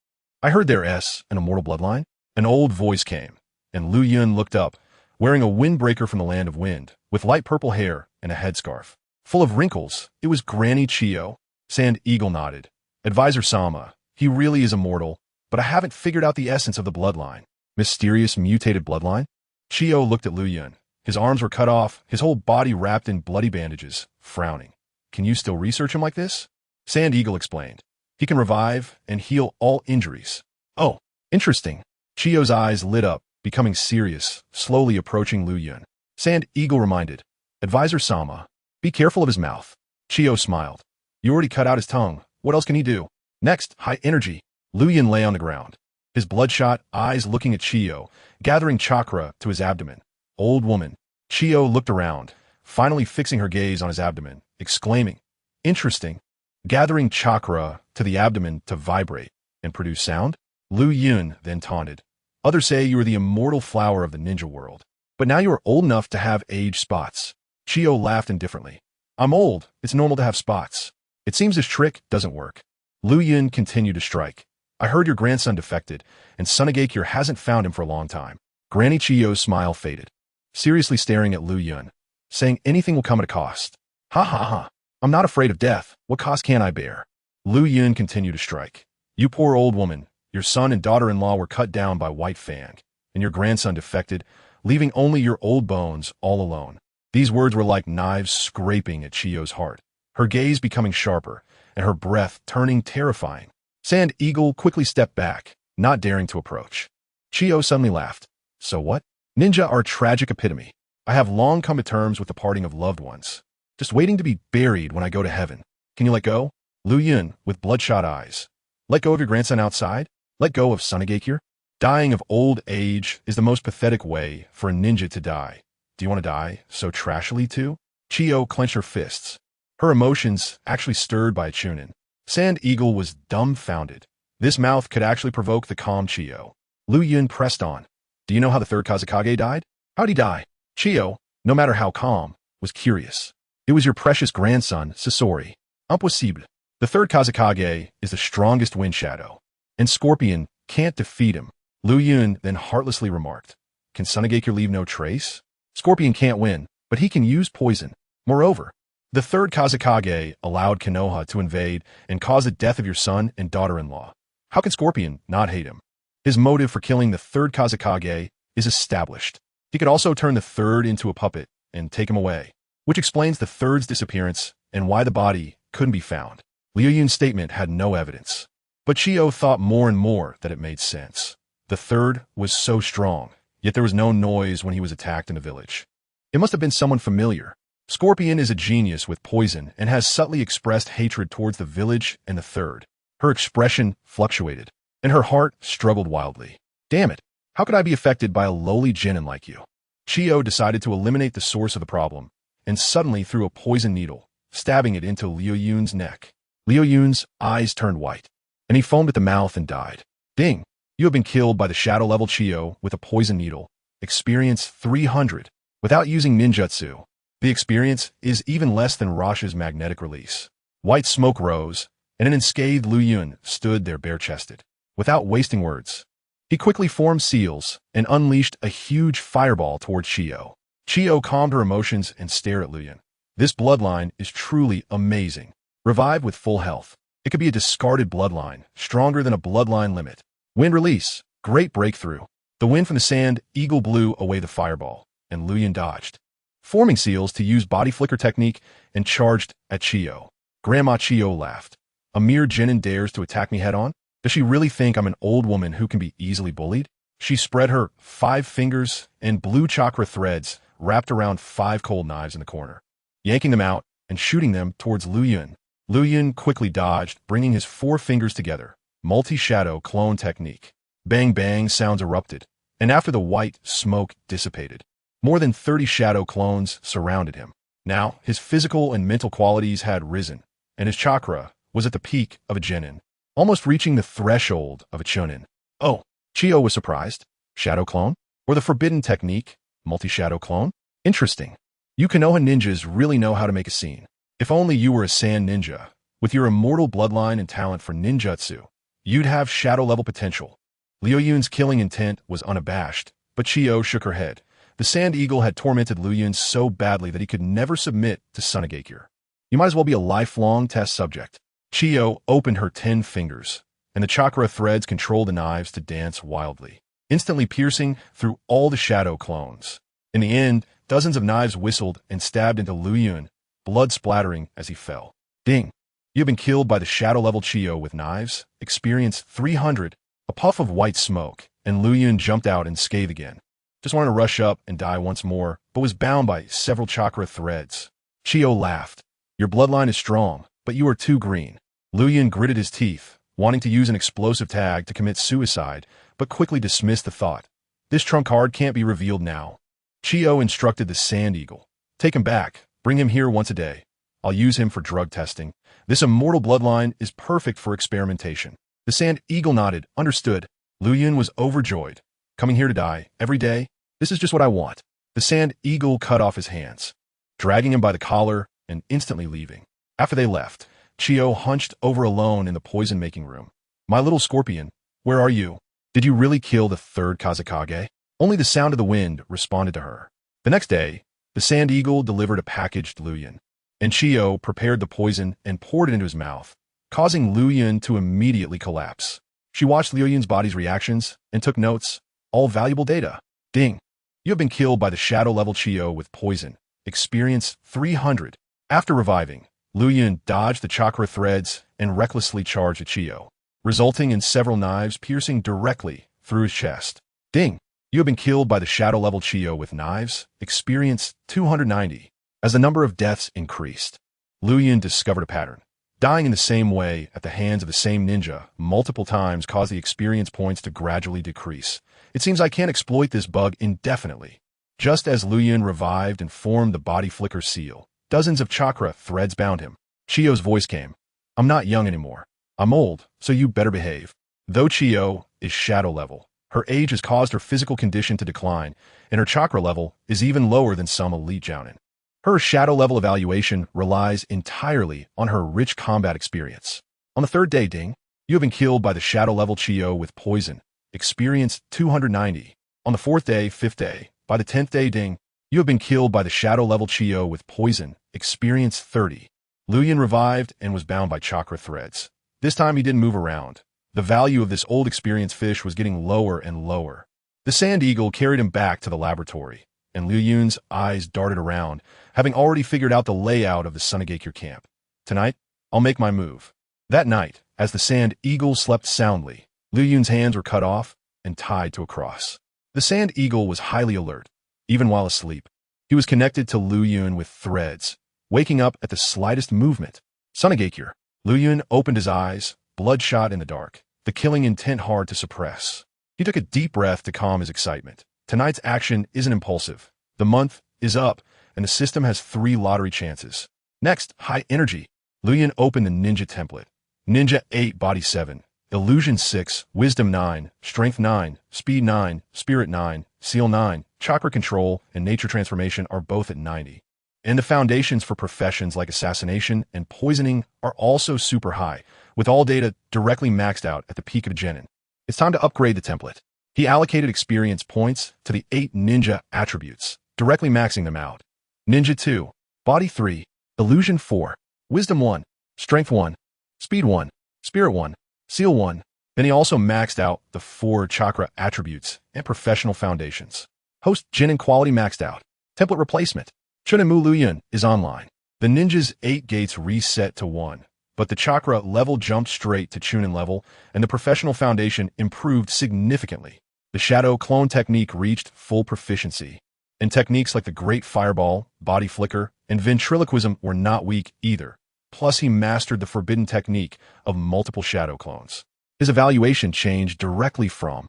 I heard there is an immortal bloodline. An old voice came, and Liuyun looked up, wearing a windbreaker from the land of wind, with light purple hair and a headscarf. Full of wrinkles, it was Granny Chiyo. Sand Eagle nodded. Advisor Sama, he really is immortal, but I haven't figured out the essence of the bloodline. Mysterious mutated bloodline? Chiyo looked at Liuyun. His arms were cut off, his whole body wrapped in bloody bandages, frowning. Can you still research him like this? Sand Eagle explained. He can revive and heal all injuries. Oh, interesting. Chiyo's eyes lit up, becoming serious, slowly approaching Liuyun. Sand Eagle reminded, Advisor Sama, be careful of his mouth. Chiyo smiled. You already cut out his tongue. What else can he do? Next, high energy. Liuyun lay on the ground, his bloodshot eyes looking at Chiyo, gathering chakra to his abdomen. Old woman. Chiyo looked around, finally fixing her gaze on his abdomen, exclaiming, interesting. Gathering chakra to the abdomen to vibrate and produce sound? Liuyun then taunted. Others say you are the immortal flower of the ninja world, but now you are old enough to have age spots. Chiyo laughed indifferently. I'm old. It's normal to have spots. It seems this trick doesn't work. Liuyun continued to strike. I heard your grandson defected, and Sunagakure hasn't found him for a long time. Granny Chiyo's smile faded, seriously staring at Liuyun, saying anything will come at a cost. Ha ha ha. I'm not afraid of death. What cost can I bear? Liuyun continued to strike. You poor old woman. Your son and daughter-in-law were cut down by White Fang, and your grandson defected, leaving only your old bones all alone. These words were like knives scraping at Chiyo's heart, her gaze becoming sharper, and her breath turning terrifying. Sand Eagle quickly stepped back, not daring to approach. Chiyo suddenly laughed. So what? Ninja are a tragic epitome. I have long come to terms with the parting of loved ones, just waiting to be buried when I go to heaven. Can you let go? Liuyun, with bloodshot eyes. Let go of your grandson outside? Let go of Sunagakure? Dying of old age is the most pathetic way for a ninja to die. Do you want to die so trashily too? Chiyo clenched her fists. Her emotions actually stirred by a chunin. Sand Eagle was dumbfounded. This mouth could actually provoke the calm Chiyo. Liuyun pressed on. Do you know how the third Kazekage died? How'd he die? Chiyo, no matter how calm, was curious. It was your precious grandson, Sasori. Impossible. The third Kazekage is the strongest wind shadow, and Scorpion can't defeat him. Liuyun then heartlessly remarked, Can Sunagakure leave no trace? Scorpion can't win, but he can use poison. Moreover, the third Kazekage allowed Konoha to invade and cause the death of your son and daughter-in-law. How can Scorpion not hate him? His motive for killing the third Kazekage is established. He could also turn the third into a puppet and take him away, which explains the third's disappearance and why the body couldn't be found. Liuyun's statement had no evidence, but Chiyo thought more and more that it made sense. The third was so strong, yet there was no noise when he was attacked in the village. It must have been someone familiar. Scorpion is a genius with poison and has subtly expressed hatred towards the village and the third. Her expression fluctuated, and her heart struggled wildly. Damn it, how could I be affected by a lowly genin like you? Chiyo decided to eliminate the source of the problem, and suddenly threw a poison needle, stabbing it into Liuyun's neck. Liuyun's eyes turned white, and he foamed at the mouth and died. Ding! You have been killed by the shadow-level Chiyo with a poison needle. Experience 300. Without using ninjutsu, the experience is even less than Rasha's magnetic release. White smoke rose, and an unscathed Liuyun stood there bare-chested. Without wasting words, he quickly formed seals and unleashed a huge fireball toward Chiyo. Chiyo calmed her emotions and stared at Liuyun. This bloodline is truly amazing. Revive with full health. It could be a discarded bloodline, stronger than a bloodline limit. Wind release. Great breakthrough. The wind from the sand eagle blew away the fireball, and Liuyun dodged, forming seals to use body flicker technique and charged at Chiyo. Grandma Chiyo laughed. A mere genin dares to attack me head-on? Does she really think I'm an old woman who can be easily bullied? She spread her 5 fingers, and blue chakra threads wrapped around 5 cold knives in the corner, yanking them out and shooting them towards Liuyun. Liuyun quickly dodged, bringing his 4 fingers together. Multi-shadow clone technique. Bang bang sounds erupted, and after the white smoke dissipated, more than 30 shadow clones surrounded him. Now, his physical and mental qualities had risen, and his chakra was at the peak of a genin, almost reaching the threshold of a chunin. Oh, Chiyo was surprised. Shadow clone? Or the forbidden technique, multi-shadow clone? Interesting. You Konoha ninjas really know how to make a scene. If only you were a sand ninja. With your immortal bloodline and talent for ninjutsu, you'd have shadow-level potential. Liuyun's killing intent was unabashed, but Chiyo shook her head. The Sand Eagle had tormented Liuyun so badly that he could never submit to Sunagakure. You might as well be a lifelong test subject. Chiyo opened her 10 fingers, and the chakra threads controlled the knives to dance wildly, instantly piercing through all the shadow clones. In the end, dozens of knives whistled and stabbed into Liuyun, blood splattering as he fell. Ding! You have been killed by the shadow-level Chiyo with knives. Experience 300. A puff of white smoke, and Liuyun jumped out and scathed again. Just wanted to rush up and die once more, but was bound by several chakra threads. Chiyo laughed. Your bloodline is strong, but you are too green. Liuyun gritted his teeth, wanting to use an explosive tag to commit suicide, but quickly dismissed the thought. This trump card can't be revealed now. Chiyo instructed the Sand Eagle. Take him back. Bring him here once a day. I'll use him for drug testing. This immortal bloodline is perfect for experimentation. The Sand Eagle nodded. Understood. Liuyun was overjoyed. Coming here to die, every day? This is just what I want. The Sand Eagle cut off his hands, dragging him by the collar and instantly leaving. After they left, Chiyo hunched over alone in the poison-making room. My little Scorpion, where are you? Did you really kill the third Kazekage? Only the sound of the wind responded to her. The next day, the Sand Eagle delivered a package to Liuyun, and Chiyo prepared the poison and poured it into his mouth, causing Liuyun to immediately collapse. She watched Liuyun's body's reactions and took notes, all valuable data. Ding! You have been killed by the shadow-level Chiyo with poison. Experience 300. After reviving, Liuyun dodged the chakra threads and recklessly charged at Chiyo, resulting in several knives piercing directly through his chest. Ding! You have been killed by the shadow-level Chiyo with knives. Experience 290. As the number of deaths increased, Liuyun discovered a pattern. Dying in the same way at the hands of the same ninja multiple times caused the experience points to gradually decrease. It seems I can't exploit this bug indefinitely. Just as Liuyun revived and formed the body flicker seal, dozens of chakra threads bound him. Chiyo's voice came. I'm not young anymore. I'm old, so you better behave. Though Chiyo is shadow level, her age has caused her physical condition to decline, and her chakra level is even lower than some elite jounin. Her shadow level evaluation relies entirely on her rich combat experience. On the third day, Ding, you have been killed by the shadow level Chiyo with poison. Experience 290. On the fourth day, fifth day, by the 10th day, Ding, you have been killed by the shadow level Chiyo with poison. Experience 30. Liuyun revived and was bound by chakra threads. This time he didn't move around. The value of this old experienced fish was getting lower and lower. The sand eagle carried him back to the laboratory, and Liuyun's eyes darted around, having already figured out the layout of the Sunagakure camp. Tonight, I'll make my move. That night, as the sand eagle slept soundly, Liuyun's hands were cut off and tied to a cross. The sand eagle was highly alert, even while asleep. He was connected to Liuyun with threads, waking up at the slightest movement. Sunagakure. Liuyun opened his eyes, bloodshot in the dark, the killing intent hard to suppress. He took a deep breath to calm his excitement. Tonight's action isn't impulsive. The month is up, and the system has 3 lottery chances. Next, high energy. Liuyun opened the ninja template. Ninja 8, body 7, illusion 6, wisdom 9, strength 9, speed 9, spirit 9, seal 9, chakra control, and nature transformation are both at 90. And the foundations for professions like assassination and poisoning are also super high, with all data directly maxed out at the peak of Genin. It's time to upgrade the template. He allocated experience points to the 8 ninja attributes, directly maxing them out. Ninja 2, body 3, illusion 4, wisdom 1, strength 1, speed 1, spirit 1, seal 1. Then he also maxed out the 4 chakra attributes and professional foundations. Host Genin quality maxed out. Template replacement. Chunin Mu Liuyun is online. The ninja's 8 gates reset to 1, but the chakra level jumped straight to Chunin level, and the professional foundation improved significantly. The shadow clone technique reached full proficiency, and techniques like the Great Fireball, Body Flicker, and Ventriloquism were not weak either. Plus, he mastered the forbidden technique of multiple shadow clones. His evaluation changed directly from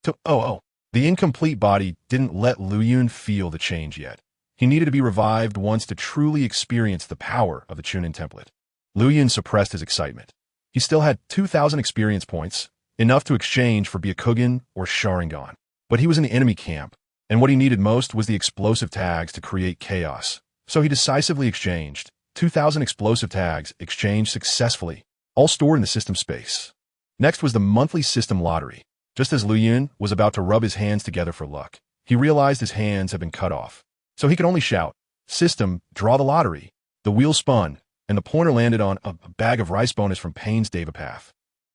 to The incomplete body didn't let Liuyun feel the change yet. He needed to be revived once to truly experience the power of the Chunin template. Liuyun suppressed his excitement. He still had 2,000 experience points, enough to exchange for Byakugan or Sharingan. But he was in the enemy camp, and what he needed most was the explosive tags to create chaos. So he decisively exchanged. 2,000 explosive tags exchanged successfully, all stored in the system space. Next was the monthly system lottery. Just as Liuyun was about to rub his hands together for luck, he realized his hands had been cut off. So he could only shout, "System, draw the lottery." The wheel spun, and the pointer landed on a bag of rice bonus from Payne's Devapath.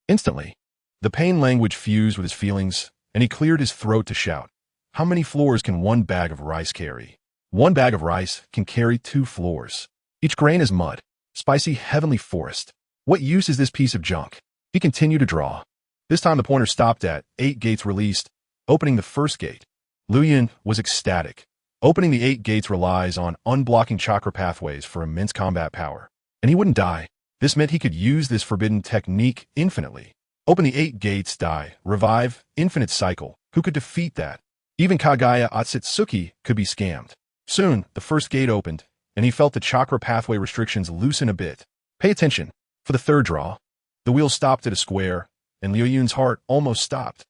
Instantly, the Payne language fused with his feelings, and he cleared his throat to shout, "How many floors can 1 bag of rice carry?" 1 bag of rice can carry 2 floors. Each grain is mud, spicy heavenly forest. What use is this piece of junk? He continued to draw. This time the pointer stopped at 8 gates released, opening the first gate. Liuyun was ecstatic. Opening the 8 gates relies on unblocking chakra pathways for immense combat power, and he wouldn't die. This meant he could use this forbidden technique infinitely. Open the 8 gates, die, revive, infinite cycle. Who could defeat that? Even Kagaya Otsutsuki could be scammed. Soon, the first gate opened, and he felt the chakra pathway restrictions loosen a bit. Pay attention. For the third draw, the wheel stopped at a square, and Liuyun's heart almost stopped.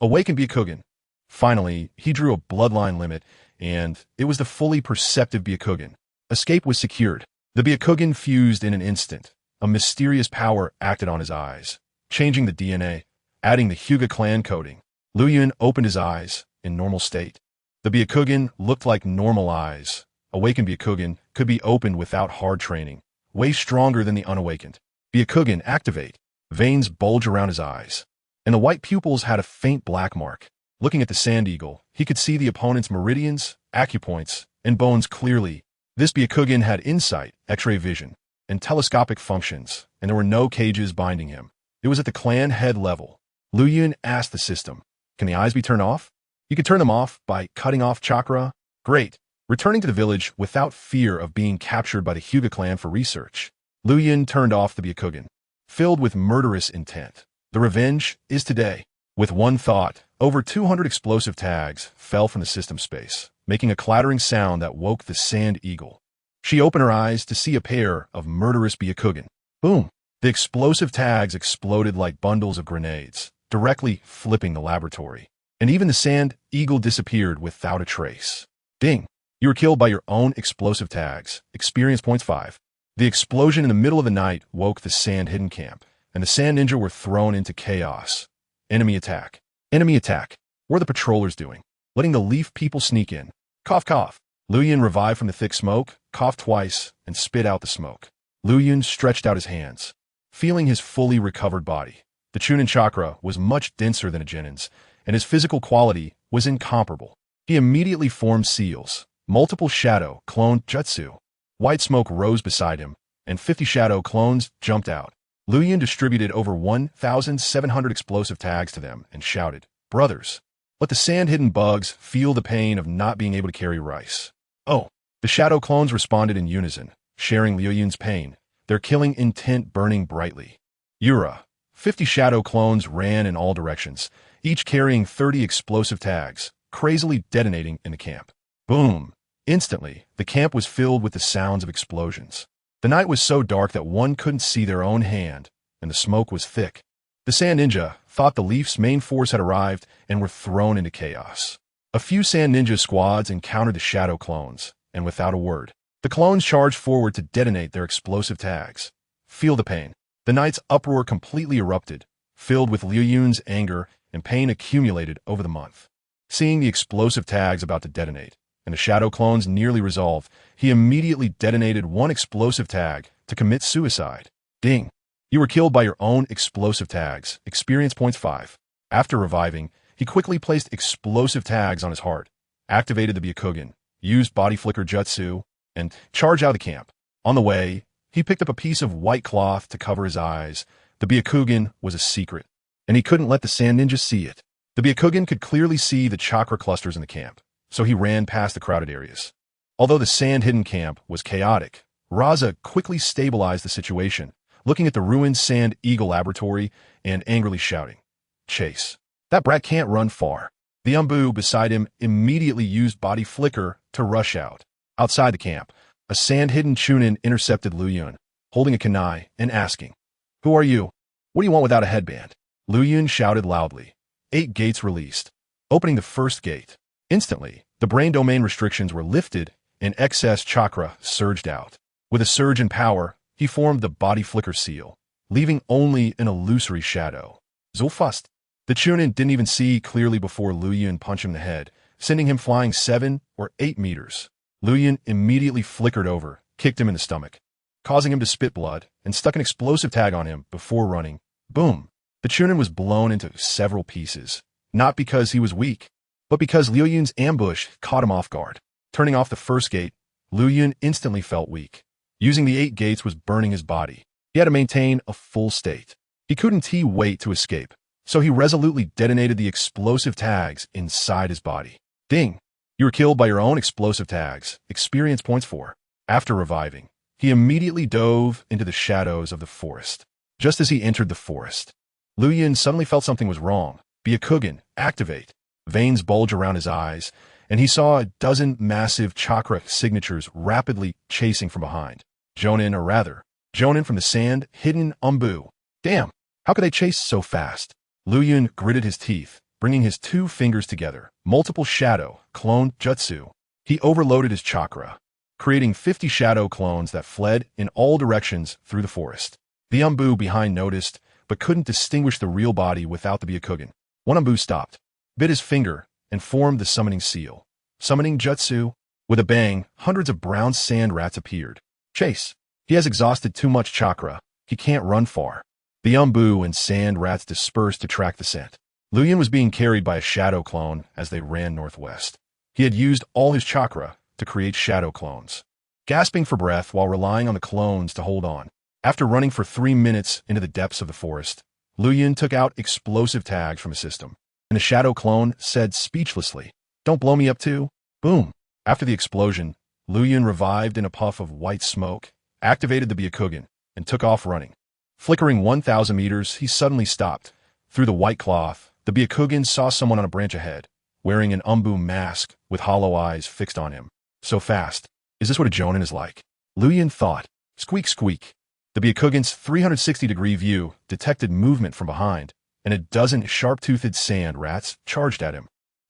Awaken Byakugan. Finally, he drew a bloodline limit, and it was the fully perceptive Byakugan. Escape was secured. The Byakugan fused in an instant. A mysterious power acted on his eyes, changing the DNA, adding the Hyuga clan coding. Liuyun opened his eyes in normal state. The Byakugan looked like normal eyes. Awakened Byakugan could be opened without hard training, way stronger than the unawakened. Byakugan activate. Veins bulge around his eyes, and the white pupils had a faint black mark. Looking at the sand eagle, he could see the opponent's meridians, acupoints, and bones clearly. This Byakugan had insight, X-ray vision, and telescopic functions, and there were no cages binding him. It was at the clan head level. Liuyun asked the system, "Can the eyes be turned off?" You could turn them off by cutting off chakra. Great. Returning to the village without fear of being captured by the Hyuga clan for research, Liuyun turned off the Byakugan, filled with murderous intent. The revenge is today. With one thought, over 200 explosive tags fell from the system space, making a clattering sound that woke the sand eagle. She opened her eyes to see a pair of murderous Byakugan. Boom! The explosive tags exploded like bundles of grenades, directly flipping the laboratory. And even the sand eagle disappeared without a trace. Ding! You were killed by your own explosive tags. Experience points 5. The explosion in the middle of the night woke the sand hidden camp, and the sand ninja were thrown into chaos. Enemy attack. Enemy attack. What are the patrollers doing? Letting the leaf people sneak in. Cough, cough. Liuyun revived from the thick smoke, coughed twice, and spit out the smoke. Liuyun stretched out his hands, feeling his fully recovered body. The Chunin chakra was much denser than a Genin's, and his physical quality was incomparable. He immediately formed seals, multiple shadow clone jutsu. White smoke rose beside him, and 50 shadow clones jumped out. Liuyun distributed over 1,700 explosive tags to them and shouted, "Brothers, let the sand-hidden bugs feel the pain of not being able to carry rice." Oh! The shadow clones responded in unison, sharing Liuyun's pain, their killing intent burning brightly. Yura! 50 shadow clones ran in all directions, each carrying 30 explosive tags, crazily detonating in the camp. Boom! Instantly, the camp was filled with the sounds of explosions. The night was so dark that one couldn't see their own hand, and the smoke was thick. The Sand Ninja thought the Leaf's main force had arrived and were thrown into chaos. A few Sand Ninja squads encountered the Shadow clones, and without a word, the clones charged forward to detonate their explosive tags. Feel the pain. The night's uproar completely erupted, filled with Liuyun's anger, and pain accumulated over the month. Seeing the explosive tags about to detonate, and the shadow clones nearly resolved, he immediately detonated one explosive tag to commit suicide. Ding! You were killed by your own explosive tags. Experience points 5. After reviving, he quickly placed explosive tags on his heart, activated the Byakugan, used body flicker jutsu, and charged out of the camp. On the way, he picked up a piece of white cloth to cover his eyes. The Byakugan was a secret, and he couldn't let the Sand Ninja see it. The Byakugan could clearly see the chakra clusters in the camp, so he ran past the crowded areas. Although the sand-hidden camp was chaotic, Raza quickly stabilized the situation, looking at the ruined Sand Eagle laboratory and angrily shouting, "Chase! That brat can't run far." The Umbu beside him immediately used body flicker to rush out. Outside the camp, a sand-hidden Chunin intercepted Liuyun, holding a kunai and asking, "Who are you? What do you want without a headband?" Liuyun shouted loudly. 8 gates released, opening the first gate. Instantly, the brain domain restrictions were lifted and excess chakra surged out. With a surge in power, he formed the body flicker seal, leaving only an illusory shadow. Zulfust! The Chunin didn't even see clearly before Liuyun punched him in the head, sending him flying 7 or 8 meters. Liuyun immediately flickered over, kicked him in the stomach, causing him to spit blood, and stuck an explosive tag on him before running. Boom! The Chunin was blown into several pieces, not because he was weak, but because Liuyun's ambush caught him off guard. Turning off the first gate, Liuyun instantly felt weak. Using the 8 gates was burning his body. He had to maintain a full state. He couldn't wait to escape, so he resolutely detonated the explosive tags inside his body. Ding! You were killed by your own explosive tags. Experience points 4. After reviving, he immediately dove into the shadows of the forest. Just as he entered the forest, Liuyun suddenly felt something was wrong. Byakugan, activate. Veins bulged around his eyes, and he saw a dozen massive chakra signatures rapidly chasing from behind. Jonin from the sand, hidden Umbu. Damn, how could they chase so fast? Liuyun gritted his teeth, bringing his 2 fingers together. Multiple shadow, clone jutsu. He overloaded his chakra, creating 50 shadow clones that fled in all directions through the forest. The Umbu behind noticed, but couldn't distinguish the real body without the Byakugan. One Umbu stopped, bit his finger, and formed the summoning seal. Summoning jutsu. With a bang, hundreds of brown sand rats appeared. Chase! He has exhausted too much chakra. He can't run far. The Umbu and sand rats dispersed to track the scent. Liuyun was being carried by a shadow clone as they ran northwest. He had used all his chakra to create shadow clones. Gasping for breath while relying on the clones to hold on. After running for 3 minutes into the depths of the forest, Liuyun took out explosive tags from his system, and the shadow clone said speechlessly, "Don't blow me up too." Boom! After the explosion, Liuyun revived in a puff of white smoke, activated the Byakugan, and took off running. Flickering 1,000 meters, he suddenly stopped. Through the white cloth, the Byakugan saw someone on a branch ahead, wearing an Umbu mask with hollow eyes fixed on him. So fast. Is this what a Jonin is like? Liuyun thought. Squeak, squeak. The Byakugan's 360-degree view detected movement from behind, and a dozen sharp-toothed sand rats charged at him.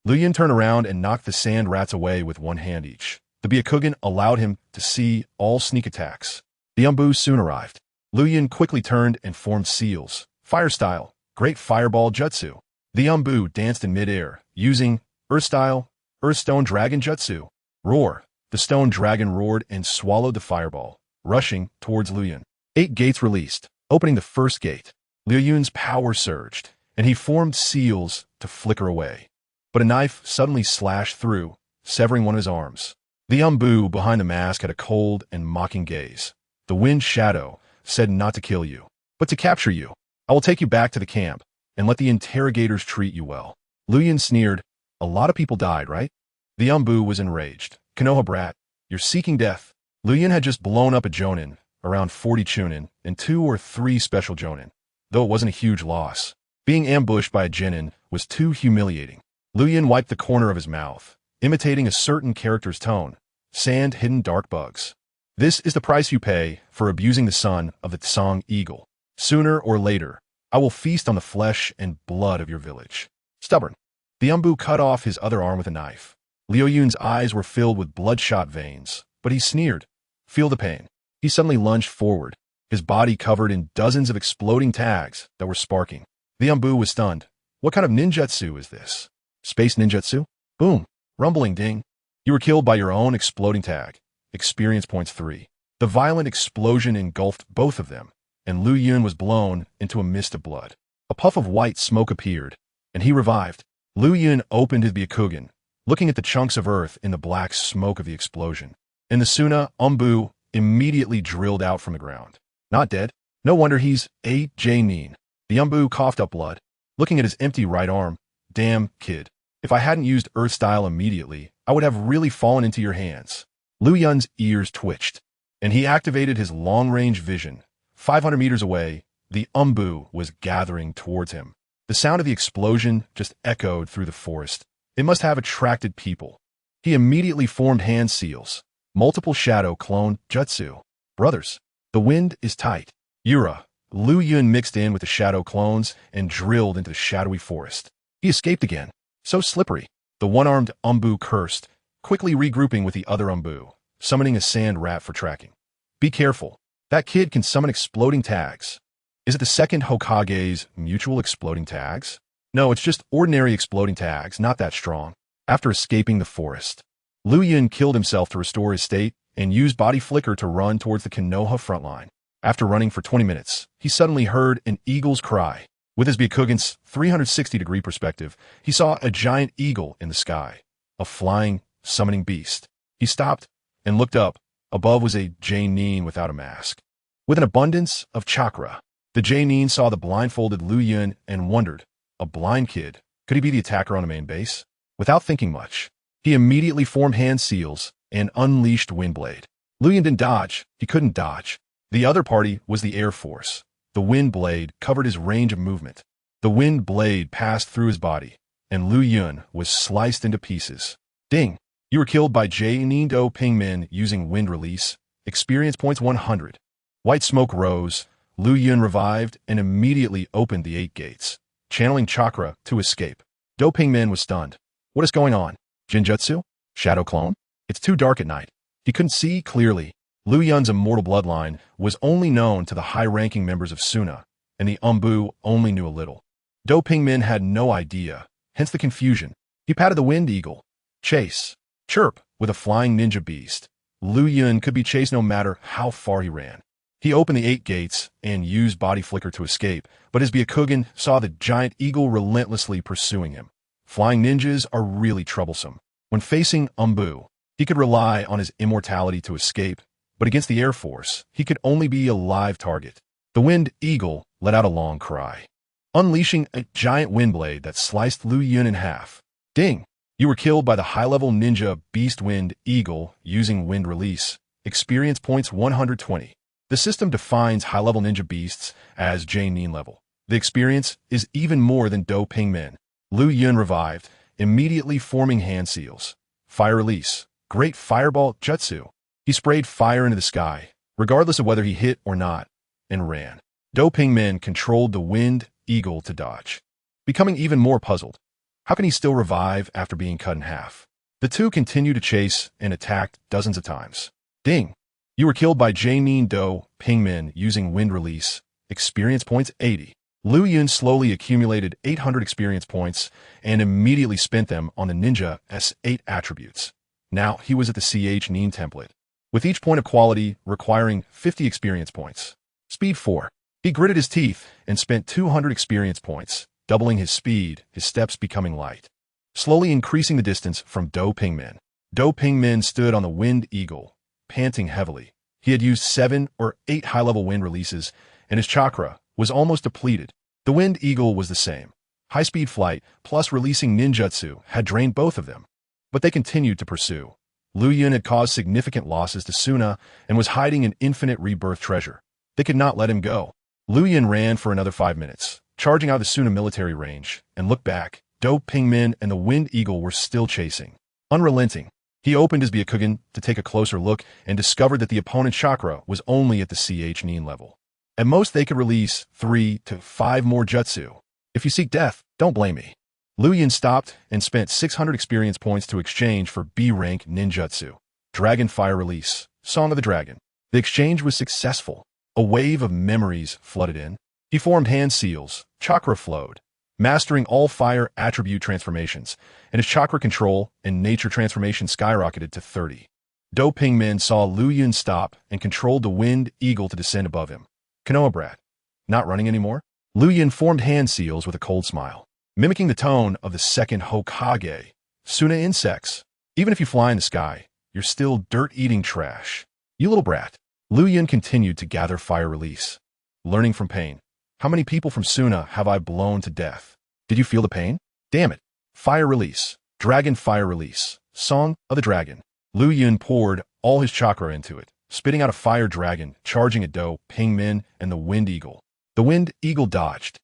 Liuyun turned around and knocked the sand rats away with one hand each. The Byakugan allowed him to see all sneak attacks. The Umbu soon arrived. Liuyun quickly turned and formed seals. Fire style, Great Fireball Jutsu. The Umbu danced in midair, using Earth style, Earth Stone Dragon Jutsu. Roar. The stone dragon roared and swallowed the fireball, rushing towards Liuyun. 8 gates released, opening the first gate. Liuyun's power surged, and he formed seals to flicker away. But a knife suddenly slashed through, severing one of his arms. The Umbu behind the mask had a cold and mocking gaze. The Wind Shadow said not to kill you, but to capture you. I will take you back to the camp, and let the interrogators treat you well. Liuyun sneered. A lot of people died, right? The Umbu was enraged. Konoha brat, you're seeking death. Liuyun had just blown up a Jonin, around 40 Chunin, and 2 or 3 special Jonin, though it wasn't a huge loss. Being ambushed by a Genin was too humiliating. Liuyun wiped the corner of his mouth, imitating a certain character's tone. Sand-hidden dark bugs. This is the price you pay for abusing the son of the Tsang Eagle. Sooner or later, I will feast on the flesh and blood of your village. Stubborn. The Umbu cut off his other arm with a knife. Liuyun's eyes were filled with bloodshot veins, but he sneered. Feel the pain. He suddenly lunged forward, his body covered in dozens of exploding tags that were sparking. The Umbu was stunned. What kind of ninjutsu is this? Space ninjutsu? Boom. Rumbling ding. You were killed by your own exploding tag. Experience points 3. The violent explosion engulfed both of them, and Liuyun was blown into a mist of blood. A puff of white smoke appeared, and he revived. Liuyun opened his Byakugan, looking at the chunks of earth in the black smoke of the explosion. And the Suna Umbu immediately drilled out from the ground. Not dead. No wonder he's a J-Nin. The Umbu coughed up blood, looking at his empty right arm. Damn, kid. If I hadn't used Earth Style immediately, I would have really fallen into your hands. Liuyun's ears twitched, and he activated his long-range vision. 500 meters away, the Umbu was gathering towards him. The sound of the explosion just echoed through the forest. It must have attracted people. He immediately formed hand seals. Multiple shadow clone jutsu. Brothers, the wind is tight. Yura. Liuyun mixed in with the shadow clones and drilled into the shadowy forest. He escaped again. So slippery. The one-armed Umbu cursed, quickly regrouping with the other Umbu, summoning a sand rat for tracking. Be careful. That kid can summon exploding tags. Is it the second Hokage's mutual exploding tags? No, it's just ordinary exploding tags, not that strong. After escaping the forest, Liuyun killed himself to restore his state and used body flicker to run towards the Konoha front line. After running for 20 minutes, he suddenly heard an eagle's cry. With his Byakugan's 360-degree perspective, he saw a giant eagle in the sky, a flying, summoning beast. He stopped and looked up. Above was a J-Nin without a mask. With an abundance of chakra, the J-Nin saw the blindfolded Liuyun and wondered, a blind kid, could he be the attacker on the main base? Without thinking much, he immediately formed hand seals and unleashed Windblade. Liuyun didn't dodge. He couldn't dodge. The other party was the Air Force. The wind blade covered his range of movement. The wind blade passed through his body, and Liuyun was sliced into pieces. Ding! You were killed by J-Nin Do Pingmin using wind release. Experience points 100. White smoke rose. Liuyun revived and immediately opened the 8 gates, channeling chakra to escape. Do Pingmin was stunned. What is going on? Jinjutsu? Shadow clone? It's too dark at night. He couldn't see clearly. Liuyun's immortal bloodline was only known to the high-ranking members of Suna, and the Umbu only knew a little. Do Pingmin had no idea, hence the confusion. He patted the wind eagle. Chase. Chirp. With a flying ninja beast, Liuyun could be chased no matter how far he ran. He opened the 8 gates and used body flicker to escape, but his Byakugan saw the giant eagle relentlessly pursuing him. Flying ninjas are really troublesome. When facing Umbu, he could rely on his immortality to escape, but against the Air Force, he could only be a live target. The wind eagle let out a long cry, unleashing a giant wind blade that sliced Liuyun in half. Ding! You were killed by the high-level ninja Beast Wind Eagle using wind release. Experience points 120. The system defines high-level ninja beasts as J-Nin level. The experience is even more than Do Pingmin. Liuyun revived immediately forming hand seals. Fire release. Great fireball jutsu. He sprayed fire into the sky, regardless of whether he hit or not, and ran. Do Pingmin controlled the wind eagle to dodge. Becoming even more puzzled. How can he still revive after being cut in half? The two continued to chase and attacked dozens of times. Ding! You were killed by Janine Do Pingmin using wind release. Experience points 80. Liuyun slowly accumulated 800 experience points and immediately spent them on the ninja S8 attributes. Now he was at the CH Neen template, with each point of quality requiring 50 experience points. Speed 4. He gritted his teeth and spent 200 experience points, doubling his speed, his steps becoming light, slowly increasing the distance from Do Pingmin. Do Pingmin stood on the wind eagle, panting heavily. He had used 7 or 8 high-level wind releases, and his chakra was almost depleted. The wind eagle was the same. High-speed flight plus releasing ninjutsu had drained both of them, but they continued to pursue. Liuyun had caused significant losses to Suna and was hiding an infinite rebirth treasure. They could not let him go. Liuyun ran for another 5 minutes, charging out of the Suna military range, and looked back. Do Pingmin and the wind eagle were still chasing. Unrelenting, he opened his Byakugan to take a closer look and discovered that the opponent's chakra was only at the CH Neen level. At most, they could release 3 to 5 more jutsu. If you seek death, don't blame me. Liuyun stopped and spent 600 experience points to exchange for B-rank ninjutsu. Dragon Fire Release. Song of the Dragon. The exchange was successful. A wave of memories flooded in. He formed hand seals. Chakra flowed, mastering all fire attribute transformations, and his chakra control and nature transformation skyrocketed to 30. Do Pingmin saw Liuyun stop and controlled the wind eagle to descend above him. Konoha brat. Not running anymore? Liuyun formed hand seals with a cold smile, mimicking the tone of the second Hokage. Suna insects. Even if you fly in the sky, you're still dirt-eating trash. You little brat. Liuyun continued to gather fire release. Learning from pain. How many people from Suna have I blown to death? Did you feel the pain? Damn it. Fire release. Dragon Fire Release. Song of the Dragon. Liuyun poured all his chakra into it, spitting out a fire dragon, charging at Do Pingmin and the wind eagle. The wind eagle dodged.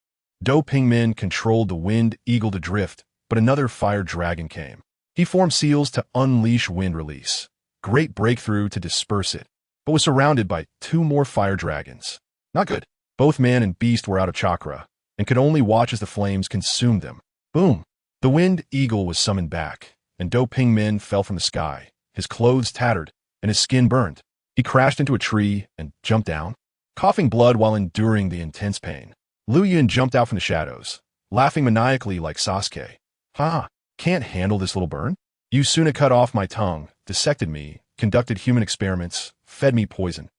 Do Pingmin controlled the wind eagle to drift, but another fire dragon came. He formed seals to unleash wind release. Great breakthrough to disperse it, but was surrounded by 2 more fire dragons. Not good. Both man and beast were out of chakra, and could only watch as the flames consumed them. Boom! The wind eagle was summoned back, and Do Pingmin fell from the sky, his clothes tattered, and his skin burned. He crashed into a tree and jumped down, coughing blood while enduring the intense pain. Liuyun jumped out from the shadows, laughing maniacally like Sasuke. Ha! Can't handle this little burn? You Suna cut off my tongue, dissected me, conducted human experiments, fed me poison.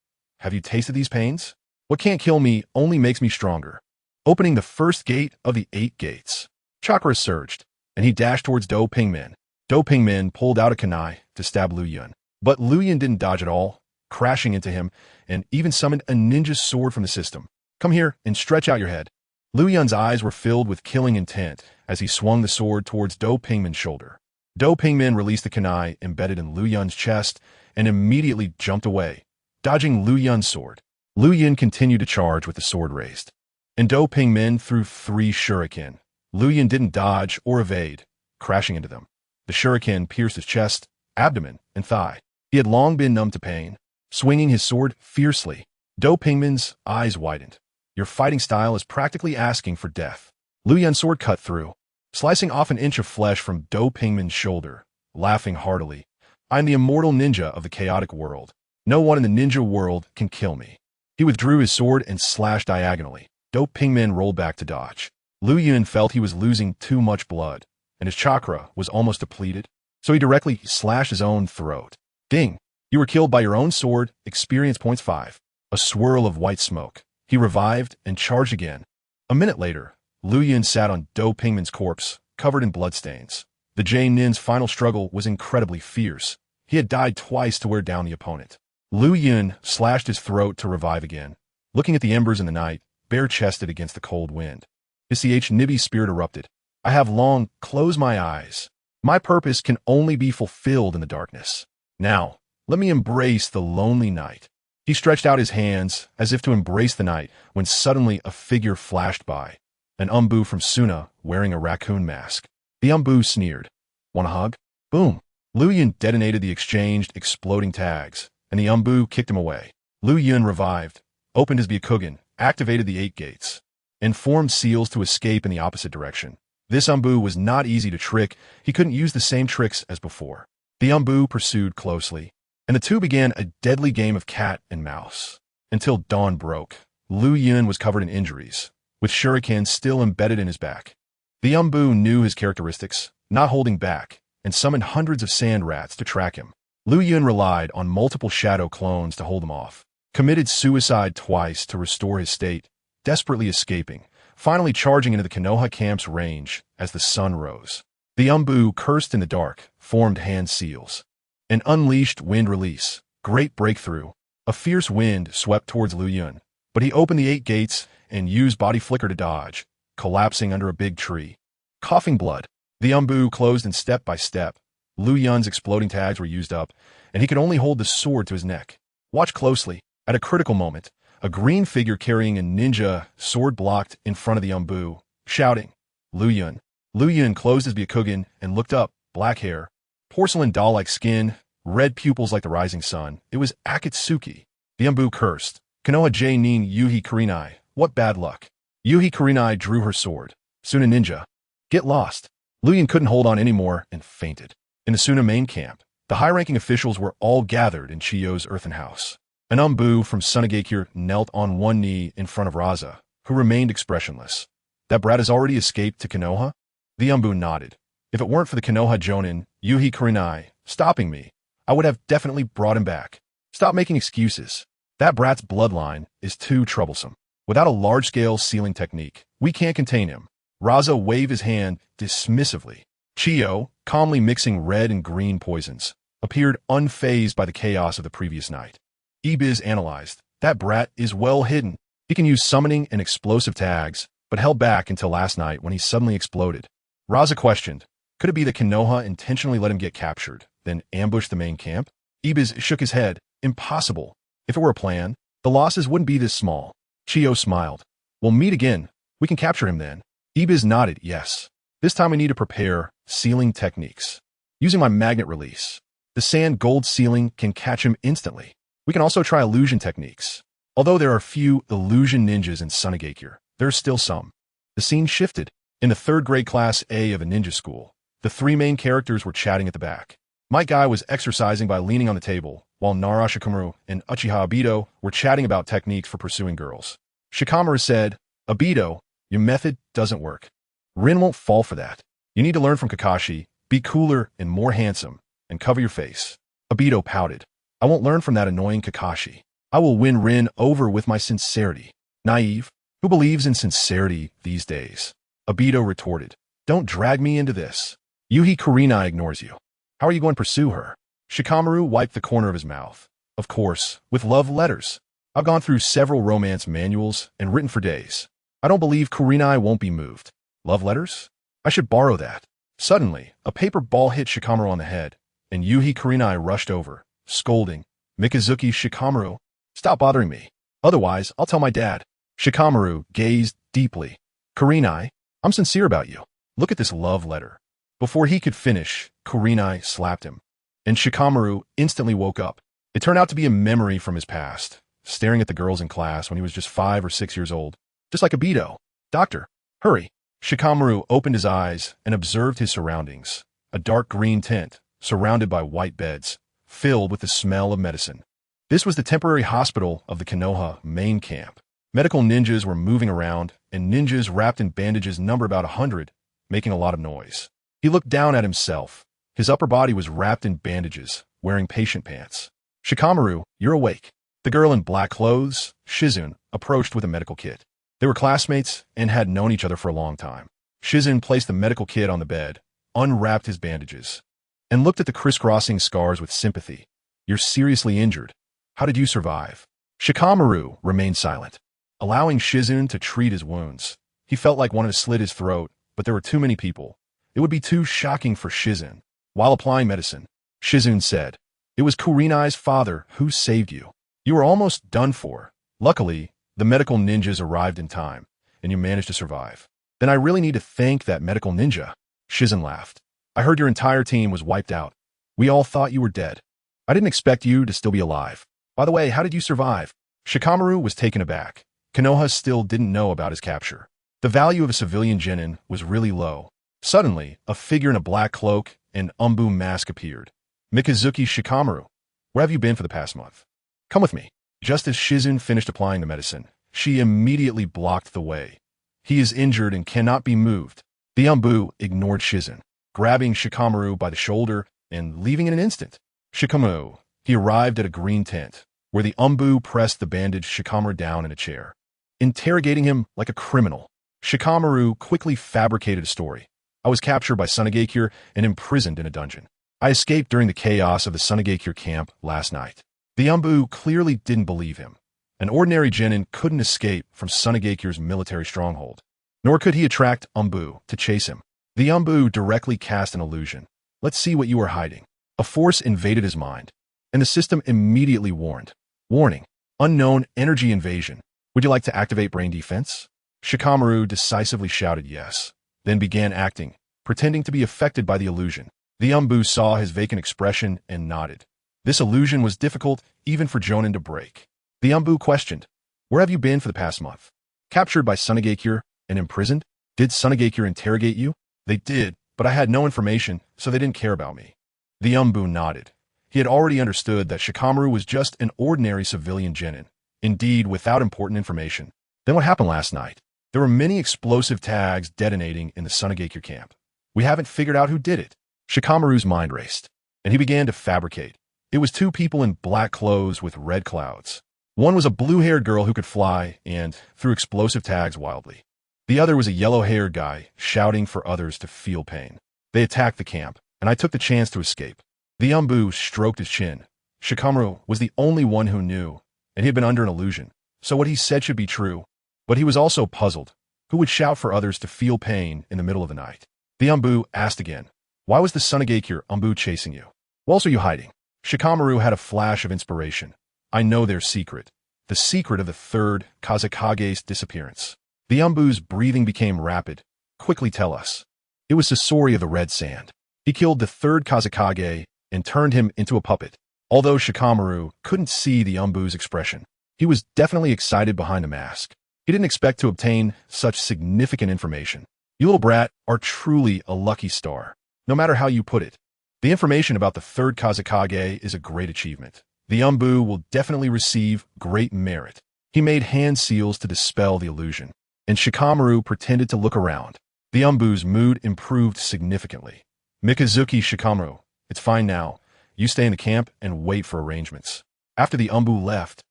Have you tasted these pains? What can't kill me only makes me stronger. Opening the first gate of the 8 gates. Chakra surged, and he dashed towards Do Pingmin. Do Pingmin pulled out a kunai to stab Liuyun, but Liuyun didn't dodge at all, crashing into him, and even summoned a ninja sword from the system. Come here and stretch out your head. Liuyun's eyes were filled with killing intent as he swung the sword towards Do Pingmin's shoulder. Do Pingmin released the kunai embedded in Liuyun's chest and immediately jumped away, dodging Liuyun's sword. Liuyun continued to charge with the sword raised, and Do Pingmin threw 3 shuriken. Liuyun didn't dodge or evade, crashing into them. The shuriken pierced his chest, abdomen, and thigh. He had long been numb to pain, swinging his sword fiercely. Do Pingmin's eyes widened. Your fighting style is practically asking for death. Liuyun's sword cut through, slicing off an inch of flesh from Do Pingmin's shoulder, laughing heartily. I'm the immortal ninja of the chaotic world. No one in the ninja world can kill me. He withdrew his sword and slashed diagonally. Do Pingmin rolled back to dodge. Liuyun felt he was losing too much blood, and his chakra was almost depleted, so he directly slashed his own throat. Ding! You were killed by your own sword, experience points 5. A swirl of white smoke. He revived and charged again. A minute later, Liuyun sat on Do Pingmin's corpse, covered in bloodstains. The Jane Nin's final struggle was incredibly fierce. He had died twice to wear down the opponent. Liuyun slashed his throat to revive again, looking at the embers in the night, bare-chested against the cold wind. His Nibby spirit erupted. I have long closed my eyes. My purpose can only be fulfilled in the darkness. Now, let me embrace the lonely night. He stretched out his hands as if to embrace the night when suddenly a figure flashed by. An Umbu from Suna wearing a raccoon mask. The Umbu sneered. Want a hug? Boom. Liuyun detonated the exchanged exploding tags, and the Umbu kicked him away. Liuyun revived, opened his Byakugan, activated the 8 gates, and formed seals to escape in the opposite direction. This Umbu was not easy to trick. He couldn't use the same tricks as before. The Umbu pursued closely, and the two began a deadly game of cat and mouse. Until dawn broke, Liuyun was covered in injuries, with shurikens still embedded in his back. The Umbu knew his characteristics, not holding back, and summoned hundreds of sand rats to track him. Liuyun relied on multiple shadow clones to hold him off, committed suicide twice to restore his state, desperately escaping, finally charging into the Konoha camp's range as the sun rose. The Umbu cursed in the dark, formed hand seals. An unleashed wind release, great breakthrough. A fierce wind swept towards Liuyun, but he opened the 8 gates and used body flicker to dodge, collapsing under a big tree. Coughing blood, the Umbu closed in step by step. Liuyun's exploding tags were used up, and he could only hold the sword to his neck. Watch closely. At a critical moment, a green figure carrying a ninja sword blocked in front of the Umbu, shouting, Liuyun. Liuyun closed his Byakugan and looked up, black hair, porcelain doll-like skin, red pupils like the rising sun. It was Akatsuki. The Umbu cursed. Konoha J Nin Yuhi Kurenai, what bad luck. Yuhi Kurenai drew her sword. Suna ninja. Get lost. Liuyun couldn't hold on anymore and fainted. In the Suna main camp, the high-ranking officials were all gathered in Chiyo's earthen house. An Umbu from Sunagakure knelt on one knee in front of Raza, who remained expressionless. That brat has already escaped to Konoha? The Umbu nodded. If it weren't for the Konoha Jonin, Yuhi Kurenai, stopping me, I would have definitely brought him back. Stop making excuses. That brat's bloodline is too troublesome. Without a large-scale sealing technique, we can't contain him. Raza waved his hand dismissively. Chiyo, calmly mixing red and green poisons, appeared unfazed by the chaos of the previous night. Ibiz analyzed. That brat is well hidden. He can use summoning and explosive tags, but held back until last night when he suddenly exploded. Raza questioned, could it be that Konoha intentionally let him get captured, then ambushed the main camp? Ibiz shook his head. Impossible. If it were a plan, the losses wouldn't be this small. Chiyo smiled. We'll meet again. We can capture him then. Ibiz nodded, yes. This time we need to prepare sealing techniques. Using my magnet release, the sand gold sealing can catch him instantly. We can also try illusion techniques. Although there are few illusion ninjas in Sunagakure, there are still some. The scene shifted. In the 3rd grade class A of a ninja school, the 3 main characters were chatting at the back. Might Guy was exercising by leaning on the table, while Nara Shikamaru and Uchiha Obito were chatting about techniques for pursuing girls. Shikamaru said, Obito, your method doesn't work. Rin won't fall for that. You need to learn from Kakashi, be cooler and more handsome, and cover your face. Obito pouted. I won't learn from that annoying Kakashi. I will win Rin over with my sincerity. Naive? Who believes in sincerity these days? Obito retorted. Don't drag me into this. Yuhi Kurenai ignores you. How are you going to pursue her? Shikamaru wiped the corner of his mouth. Of course, with love letters. I've gone through several romance manuals and written for days. I don't believe Kurenai won't be moved. Love letters? I should borrow that. Suddenly, a paper ball hit Shikamaru on the head, and Yuhi Kurenai rushed over, scolding, Mikazuki Shikamaru, stop bothering me. Otherwise, I'll tell my dad. Shikamaru gazed deeply. Kurenai, I'm sincere about you. Look at this love letter. Before he could finish, Kurenai slapped him, and Shikamaru instantly woke up. It turned out to be a memory from his past, staring at the girls in class when he was just 5 or 6 years old. Just like Obito. Doctor, hurry. Shikamaru opened his eyes and observed his surroundings. A dark green tent, surrounded by white beds, filled with the smell of medicine. This was the temporary hospital of the Konoha main camp. Medical ninjas were moving around, and ninjas wrapped in bandages numbered about 100, making a lot of noise. He looked down at himself. His upper body was wrapped in bandages, wearing patient pants. Shikamaru, you're awake. The girl in black clothes, Shizun, approached with a medical kit. They were classmates and had known each other for a long time. Shizun placed the medical kit on the bed, unwrapped his bandages, and looked at the crisscrossing scars with sympathy. You're seriously injured. How did you survive? Shikamaru remained silent, allowing Shizun to treat his wounds. He felt like one had slit his throat, but there were too many people. It would be too shocking for Shizun. While applying medicine, Shizun said, it was Kurenai's father who saved you. You were almost done for. Luckily, the medical ninjas arrived in time, and you managed to survive. Then I really need to thank that medical ninja. Shizen laughed. I heard your entire team was wiped out. We all thought you were dead. I didn't expect you to still be alive. By the way, how did you survive? Shikamaru was taken aback. Konoha still didn't know about his capture. The value of a civilian genin was really low. Suddenly, a figure in a black cloak and umbu mask appeared. Mikazuki Shikamaru, where have you been for the past month? Come with me. Just as Shizen finished applying the medicine, she immediately blocked the way. He is injured and cannot be moved. The umbu ignored Shizen, grabbing Shikamaru by the shoulder and leaving in an instant. Shikamaru, he arrived at a green tent, where the umbu pressed the bandaged Shikamaru down in a chair, interrogating him like a criminal. Shikamaru quickly fabricated a story. I was captured by Sunagakure and imprisoned in a dungeon. I escaped during the chaos of the Sunagakure camp last night. The umbu clearly didn't believe him. An ordinary genin couldn't escape from Sunagakure's military stronghold, nor could he attract umbu to chase him. The umbu directly cast an illusion. Let's see what you are hiding. A force invaded his mind, and the system immediately warned. Warning, unknown energy invasion. Would you like to activate brain defense? Shikamaru decisively shouted yes, then began acting, pretending to be affected by the illusion. The umbu saw his vacant expression and nodded. This illusion was difficult even for Jonin to break. The umbu questioned, where have you been for the past month? Captured by Sunagakure and imprisoned? Did Sunagakure interrogate you? They did, but I had no information, so they didn't care about me. The umbu nodded. He had already understood that Shikamaru was just an ordinary civilian genin, indeed without important information. Then what happened last night? There were many explosive tags detonating in the Sunagakure camp. We haven't figured out who did it. Shikamaru's mind raced, and he began to fabricate. It was two people in black clothes with red clouds. One was a blue-haired girl who could fly and threw explosive tags wildly. The other was a yellow-haired guy shouting for others to feel pain. They attacked the camp, and I took the chance to escape. The umbu stroked his chin. Shikamaru was the only one who knew, and he had been under an illusion, so what he said should be true. But he was also puzzled. Who would shout for others to feel pain in the middle of the night? The umbu asked again, why was the Sunagakure umbu chasing you? What else are you hiding? Shikamaru had a flash of inspiration. I know their secret. The secret of the third Kazekage's disappearance. The umbu's breathing became rapid. Quickly tell us. It was Sasori of the Red Sand. He killed the third Kazekage and turned him into a puppet. Although Shikamaru couldn't see the umbu's expression, he was definitely excited behind the mask. He didn't expect to obtain such significant information. You little brat are truly a lucky star, no matter how you put it. The information about the third Kazekage is a great achievement. The umbu will definitely receive great merit. He made hand seals to dispel the illusion, and Shikamaru pretended to look around. The umbu's mood improved significantly. Mikazuki Shikamaru, it's fine now. You stay in the camp and wait for arrangements. After the umbu left,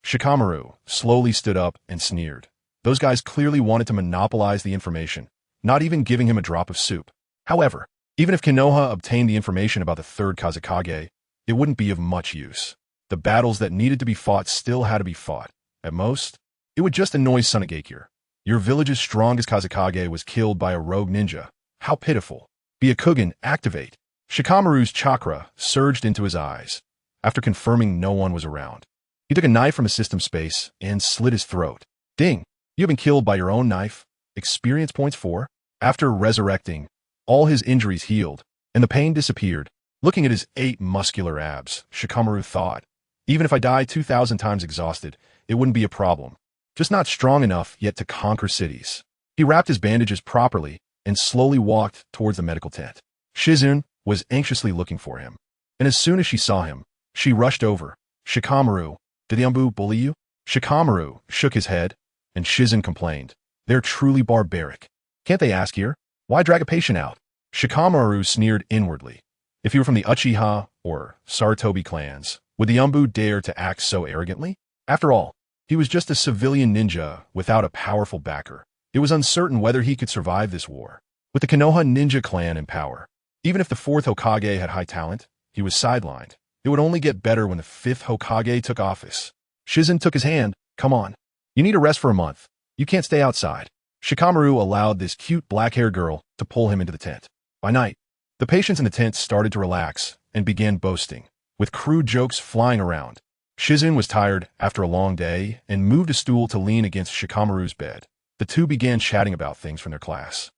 Shikamaru slowly stood up and sneered. Those guys clearly wanted to monopolize the information, not even giving him a drop of soup. However, even if Konoha obtained the information about the third Kazekage, it wouldn't be of much use. The battles that needed to be fought still had to be fought. At most, it would just annoy Sunagakure. Your village's strongest Kazekage was killed by a rogue ninja. How pitiful. Byakugan, activate. Shikamaru's chakra surged into his eyes. After confirming no one was around, he took a knife from his system space and slit his throat. Ding! You have been killed by your own knife. Experience points 4. After resurrecting, all his injuries healed, and the pain disappeared. Looking at his 8 muscular abs, Shikamaru thought, even if I die 2,000 times exhausted, it wouldn't be a problem. Just not strong enough yet to conquer cities. He wrapped his bandages properly and slowly walked towards the medical tent. Shizen was anxiously looking for him, and as soon as she saw him, she rushed over. Shikamaru, did the umbu bully you? Shikamaru shook his head, and Shizen complained. They're truly barbaric. Can't they ask here? Why drag a patient out? Shikamaru sneered inwardly. If you were from the Uchiha or Sarutobi clans, would the umbu dare to act so arrogantly? After all, he was just a civilian ninja without a powerful backer. It was uncertain whether he could survive this war. With the Konoha ninja clan in power, even if the 4th Hokage had high talent, he was sidelined. It would only get better when the 5th Hokage took office. Shizen took his hand. Come on. You need a rest for a month. You can't stay outside. Shikamaru allowed this cute black-haired girl to pull him into the tent. By night, the patients in the tent started to relax and began boasting, with crude jokes flying around. Shizen was tired after a long day and moved a stool to lean against Shikamaru's bed. The two began chatting about things from their class.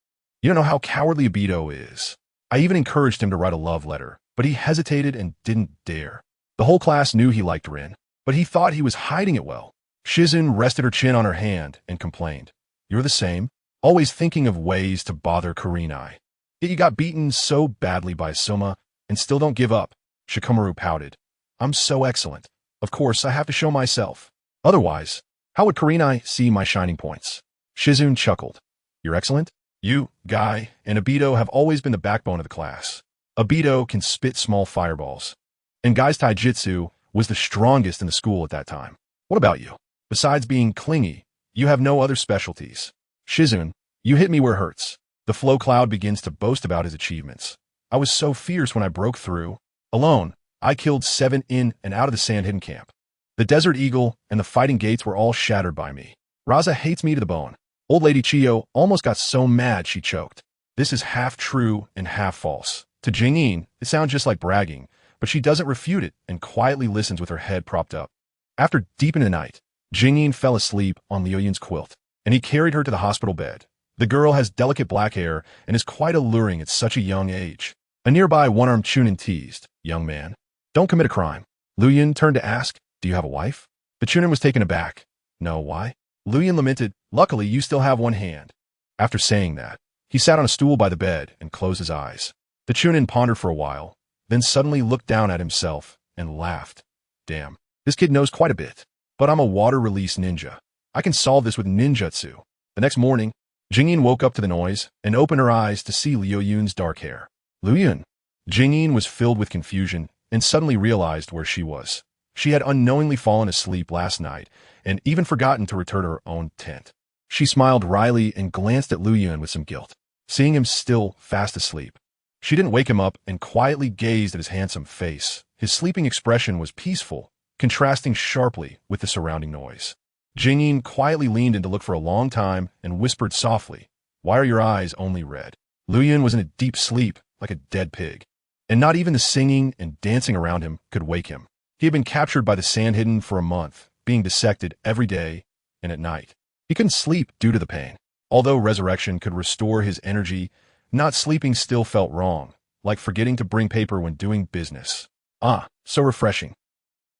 You don't know how cowardly Abito is. I even encouraged him to write a love letter, but he hesitated and didn't dare. The whole class knew he liked Rin, but he thought he was hiding it well. Shizun rested her chin on her hand and complained. You're the same, always thinking of ways to bother Kurenai. Yet you got beaten so badly by Soma and still don't give up. Shikamaru pouted. I'm so excellent. Of course, I have to show myself. Otherwise, how would Kurenai see my shining points? Shizun chuckled. You're excellent? You, Guy, and Abito have always been the backbone of the class. Abito can spit small fireballs. And Guy's taijutsu was the strongest in the school at that time. What about you? Besides being clingy, you have no other specialties. Shizun, you hit me where it hurts. The Flow Cloud begins to boast about his achievements. I was so fierce when I broke through. Alone, I killed 7 in and out of the Sand Hidden Camp. The Desert Eagle and the Fighting Gates were all shattered by me. Raza hates me to the bone. Old Lady Chiyo almost got so mad she choked. This is half true and half false. To Jingyin, it sounds just like bragging, but she doesn't refute it and quietly listens with her head propped up. After deep in the night, Jingyin fell asleep on Liuyun's quilt, and he carried her to the hospital bed. The girl has delicate black hair and is quite alluring at such a young age. A nearby one-armed Chunin teased, Young man, don't commit a crime. Liuyun turned to ask, Do you have a wife? The Chunin was taken aback. No, why? Liuyun lamented, Luckily, you still have one hand. After saying that, he sat on a stool by the bed and closed his eyes. The Chunin pondered for a while, then suddenly looked down at himself and laughed. Damn, this kid knows quite a bit. But I'm a water-release ninja. I can solve this with ninjutsu. The next morning, Jingyin woke up to the noise and opened her eyes to see Liuyun's dark hair. Liuyun. Jingyin was filled with confusion and suddenly realized where she was. She had unknowingly fallen asleep last night and even forgotten to return to her own tent. She smiled wryly and glanced at Liuyun with some guilt, seeing him still fast asleep. She didn't wake him up and quietly gazed at his handsome face. His sleeping expression was peaceful, contrasting sharply with the surrounding noise. Jingyin quietly leaned in to look for a long time and whispered softly, Why are your eyes only red? Liuyun was in a deep sleep, like a dead pig, and not even the singing and dancing around him could wake him. He had been captured by the Sand Hidden for a month, being dissected every day and at night. He couldn't sleep due to the pain. Although resurrection could restore his energy, not sleeping still felt wrong, like forgetting to bring paper when doing business. Ah, so refreshing.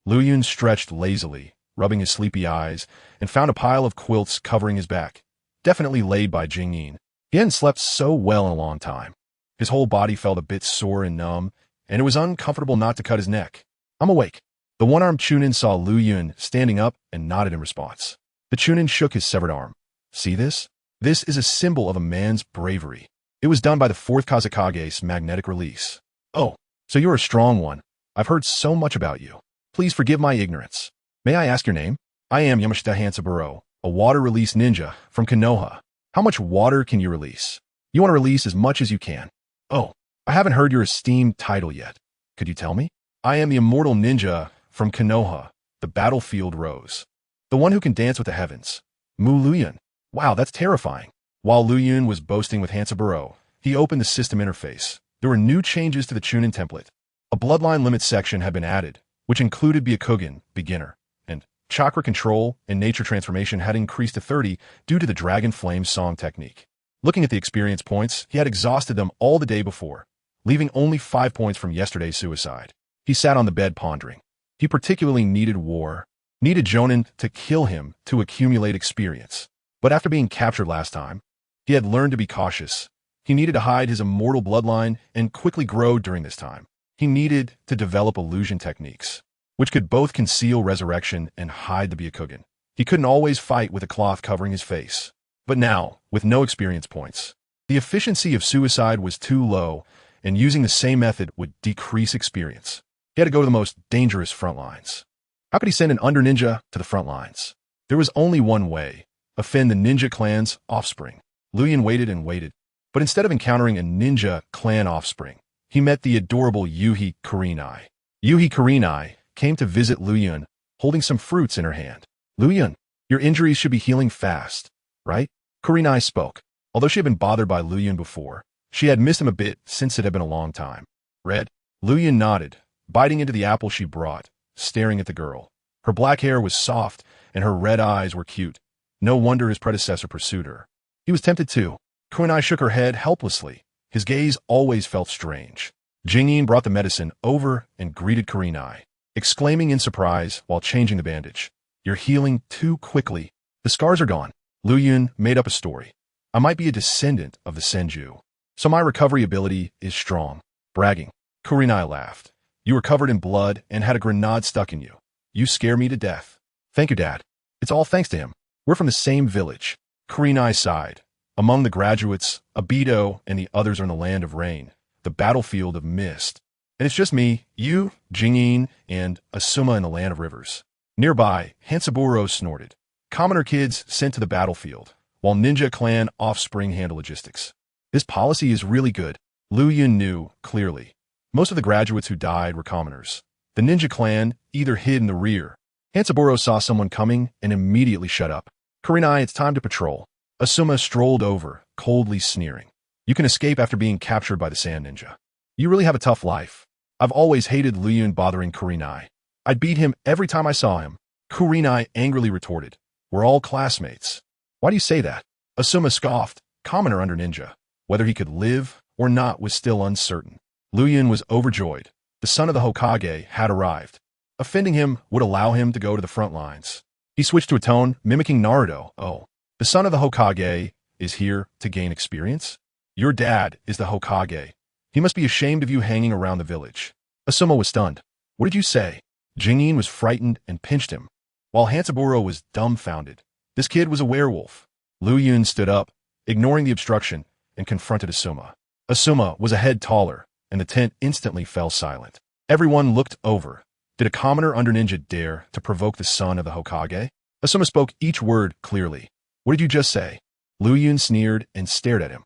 Liuyun stretched lazily, rubbing his sleepy eyes, and found a pile of quilts covering his back, definitely laid by Jingyin. He hadn't slept so well in a long time. His whole body felt a bit sore and numb, and it was uncomfortable not to cut his neck. I'm awake. The one-armed Chunin saw Liuyun standing up and nodded in response. The Chunin shook his severed arm. See this? This is a symbol of a man's bravery. It was done by the 4th Kazakage's magnetic release. Oh, so you're a strong one. I've heard so much about you. Please forgive my ignorance. May I ask your name? I am Yamashita Hansaburo, a water-release ninja from Konoha. How much water can you release? You want to release as much as you can. Oh, I haven't heard your esteemed title yet. Could you tell me? I am the immortal ninja from Konoha, the battlefield rose. The one who can dance with the heavens. Mu Liuyun. Wow, that's terrifying. While Liuyun was boasting with Hansaburo, he opened the system interface. There were new changes to the Chunin template. A bloodline limit section had been added, which included Byakugan, beginner, and chakra control and nature transformation had increased to 30 due to the Dragon Flame song technique. Looking at the experience points, he had exhausted them all the day before, leaving only 5 points from yesterday's suicide. He sat on the bed pondering. He particularly needed war, needed Jonin to kill him to accumulate experience. But after being captured last time, he had learned to be cautious. He needed to hide his immortal bloodline and quickly grow during this time. He needed to develop illusion techniques, which could both conceal resurrection and hide the Byakugan. He couldn't always fight with a cloth covering his face. But now, with no experience points, the efficiency of suicide was too low, and using the same method would decrease experience. He had to go to the most dangerous front lines. How could he send an under-ninja to the front lines? There was only one way: offend the ninja clan's offspring. Liuyun waited and waited, but instead of encountering a ninja clan offspring, he met the adorable Yuhi Kurenai. Yuhi Kurenai came to visit Liuyun, holding some fruits in her hand. Liuyun, your injuries should be healing fast, right? Kurenai spoke. Although she had been bothered by Liuyun before, she had missed him a bit since it had been a long time. Red? Liuyun nodded, biting into the apple she brought, staring at the girl. Her black hair was soft, and her red eyes were cute. No wonder his predecessor pursued her. He was tempted too. Kunai shook her head helplessly. His gaze always felt strange. Jingyin brought the medicine over and greeted Kurenai, exclaiming in surprise while changing the bandage. You're healing too quickly. The scars are gone. Liuyun made up a story. I might be a descendant of the Senju, so my recovery ability is strong. Bragging. Kurenai laughed. You were covered in blood and had a grenade stuck in you. You scare me to death. Thank you, Dad. It's all thanks to him. We're from the same village. Kurenai sighed. Among the graduates, Abido and the others are in the land of rain, the battlefield of mist. And it's just me, you, Jingyin, and Asuma in the land of rivers. Nearby, Hansaburo snorted. Commoner kids sent to the battlefield, while ninja clan offspring handle logistics. This policy is really good. Liuyun knew, clearly. Most of the graduates who died were commoners. The ninja clan either hid in the rear. Hansaburo saw someone coming and immediately shut up. Kurenai, it's time to patrol. Asuma strolled over, coldly sneering. You can escape after being captured by the sand ninja. You really have a tough life. I've always hated Liuyun bothering Kurenai. I'd beat him every time I saw him. Kurenai angrily retorted. We're all classmates. Why do you say that? Asuma scoffed, commoner under ninja. Whether he could live or not was still uncertain. Liuyun was overjoyed. The son of the Hokage had arrived. Offending him would allow him to go to the front lines. He switched to a tone mimicking Naruto. Oh, the son of the Hokage is here to gain experience? Your dad is the Hokage. He must be ashamed of you hanging around the village. Asuma was stunned. What did you say? Jingyin was frightened and pinched him, while Hansaburo was dumbfounded. This kid was a werewolf. Liuyun stood up, ignoring the obstruction, and confronted Asuma. Asuma was a head taller, and the tent instantly fell silent. Everyone looked over. Did a commoner under ninja dare to provoke the son of the Hokage? Asuma spoke each word clearly. What did you just say? Liuyun sneered and stared at him.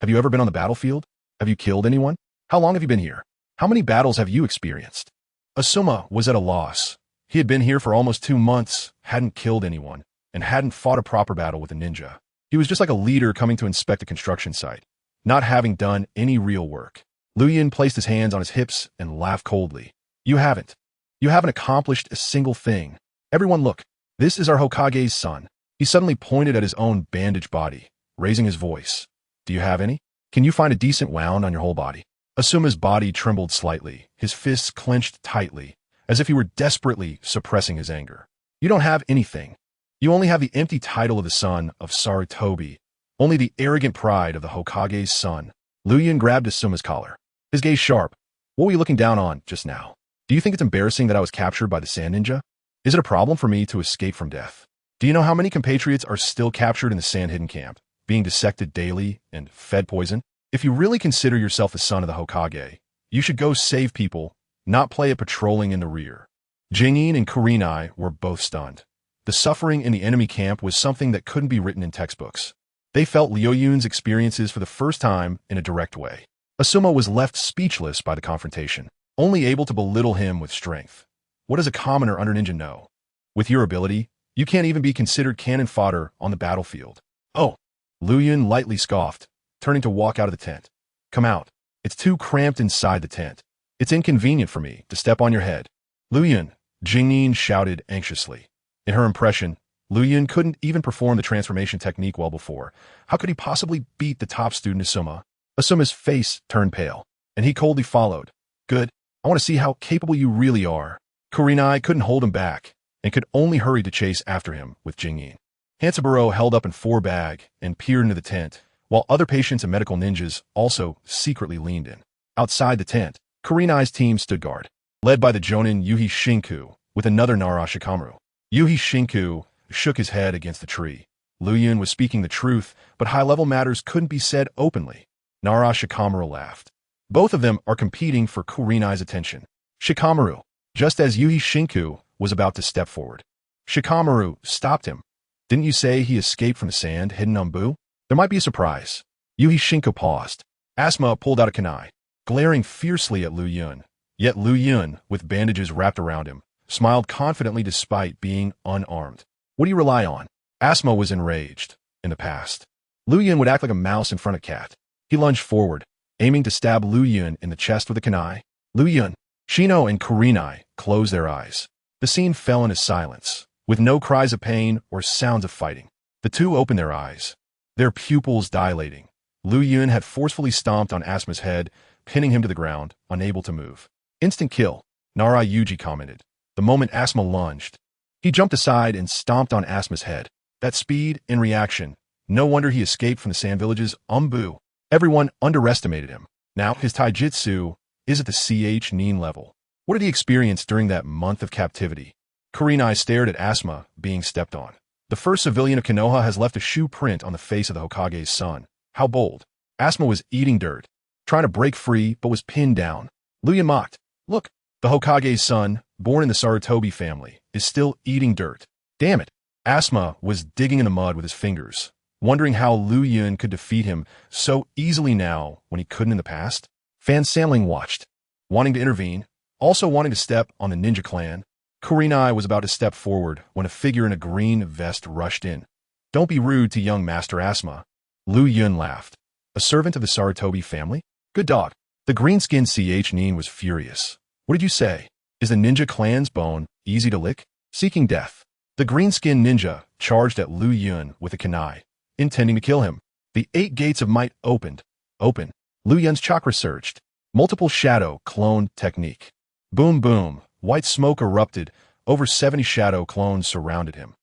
Have you ever been on the battlefield? Have you killed anyone? How long have you been here? How many battles have you experienced? Asuma was at a loss. He had been here for almost 2 months, hadn't killed anyone, and hadn't fought a proper battle with a ninja. He was just like a leader coming to inspect a construction site, not having done any real work. Liuyun placed his hands on his hips and laughed coldly. You haven't. You haven't accomplished a single thing. Everyone look. This is our Hokage's son. He suddenly pointed at his own bandaged body, raising his voice. Do you have any? Can you find a decent wound on your whole body? Asuma's body trembled slightly, his fists clenched tightly, as if he were desperately suppressing his anger. You don't have anything. You only have the empty title of the son of Sarutobi, only the arrogant pride of the Hokage's son. Liuyun grabbed Asuma's collar, his gaze sharp. What were you looking down on just now? Do you think it's embarrassing that I was captured by the sand ninja? Is it a problem for me to escape from death? Do you know how many compatriots are still captured in the sand hidden camp, being dissected daily and fed poison? If you really consider yourself the son of the Hokage, you should go save people, not play at patrolling in the rear. Jingyin and Kurenai were both stunned. The suffering in the enemy camp was something that couldn't be written in textbooks. They felt Liuyun's experiences for the first time in a direct way. Asuma was left speechless by the confrontation, only able to belittle him with strength. What does a commoner under ninja know? With your ability, you can't even be considered cannon fodder on the battlefield. Oh, Liuyun lightly scoffed, turning to walk out of the tent. Come out. It's too cramped inside the tent. It's inconvenient for me to step on your head. Liuyun, Jingyin shouted anxiously. In her impression, Liuyun couldn't even perform the transformation technique well before. How could he possibly beat the top student Asuma? Asuma's face turned pale, and he coldly followed. Good. I want to see how capable you really are. Kurenai couldn't hold him back, and could only hurry to chase after him with Jingyin. Hansaburo held up in 4-bag and peered into the tent, while other patients and medical ninjas also secretly leaned in. Outside the tent, Kurenai's team stood guard, led by the Jonin Yuhi Shinku with another Nara Shikamaru. Yuhi Shinku shook his head against the tree. Liuyun was speaking the truth, but high-level matters couldn't be said openly. Nara Shikamaru laughed. Both of them are competing for Kurenai's attention. Shikamaru, just as Yuhi Shinku was about to step forward. Shikamaru stopped him. Didn't you say he escaped from the sand hidden on Boo? There might be a surprise. Yuhi Shinku paused. Asuma pulled out a kunai, glaring fiercely at Liuyun. Yet Liuyun, with bandages wrapped around him, smiled confidently despite being unarmed. What do you rely on? Asuma was enraged. In the past, Liuyun would act like a mouse in front of cat. He lunged forward, aiming to stab Liuyun in the chest with a kunai. Liuyun, Shino, and Kurenai closed their eyes. The scene fell into silence, with no cries of pain or sounds of fighting. The two opened their eyes, their pupils dilating, Liuyun had forcefully stomped on Asma's head, pinning him to the ground, unable to move. Instant kill, Naruto commented. The moment Asma lunged, he jumped aside and stomped on Asma's head. That speed and reaction. No wonder he escaped from the Sand Village's Umbu. Everyone underestimated him. Now his taijutsu is at the CH Nin level. What did he experience during that month of captivity? Kurenai stared at Asma, being stepped on. The first civilian of Konoha has left a shoe print on the face of the Hokage's son. How bold. Asma was eating dirt, trying to break free, but was pinned down. Liuyun mocked. Look, the Hokage's son, born in the Sarutobi family, is still eating dirt. Damn it. Asma was digging in the mud with his fingers, wondering how Liuyun could defeat him so easily now when he couldn't in the past. Fan Samling watched, wanting to intervene, also wanting to step on the ninja clan. Kurenai was about to step forward when a figure in a green vest rushed in. Don't be rude to young Master Asma. Liuyun laughed. A servant of the Sarutobi family? Good dog. The green-skinned CH Nin was furious. What did you say? Is the ninja clan's bone easy to lick? Seeking death. The green-skinned ninja charged at Liuyun with a kunai, intending to kill him. The 8 gates of might opened. Open. Liuyun's chakra surged. Multiple shadow clone technique. Boom boom. White smoke erupted. Over 70 shadow clones surrounded him.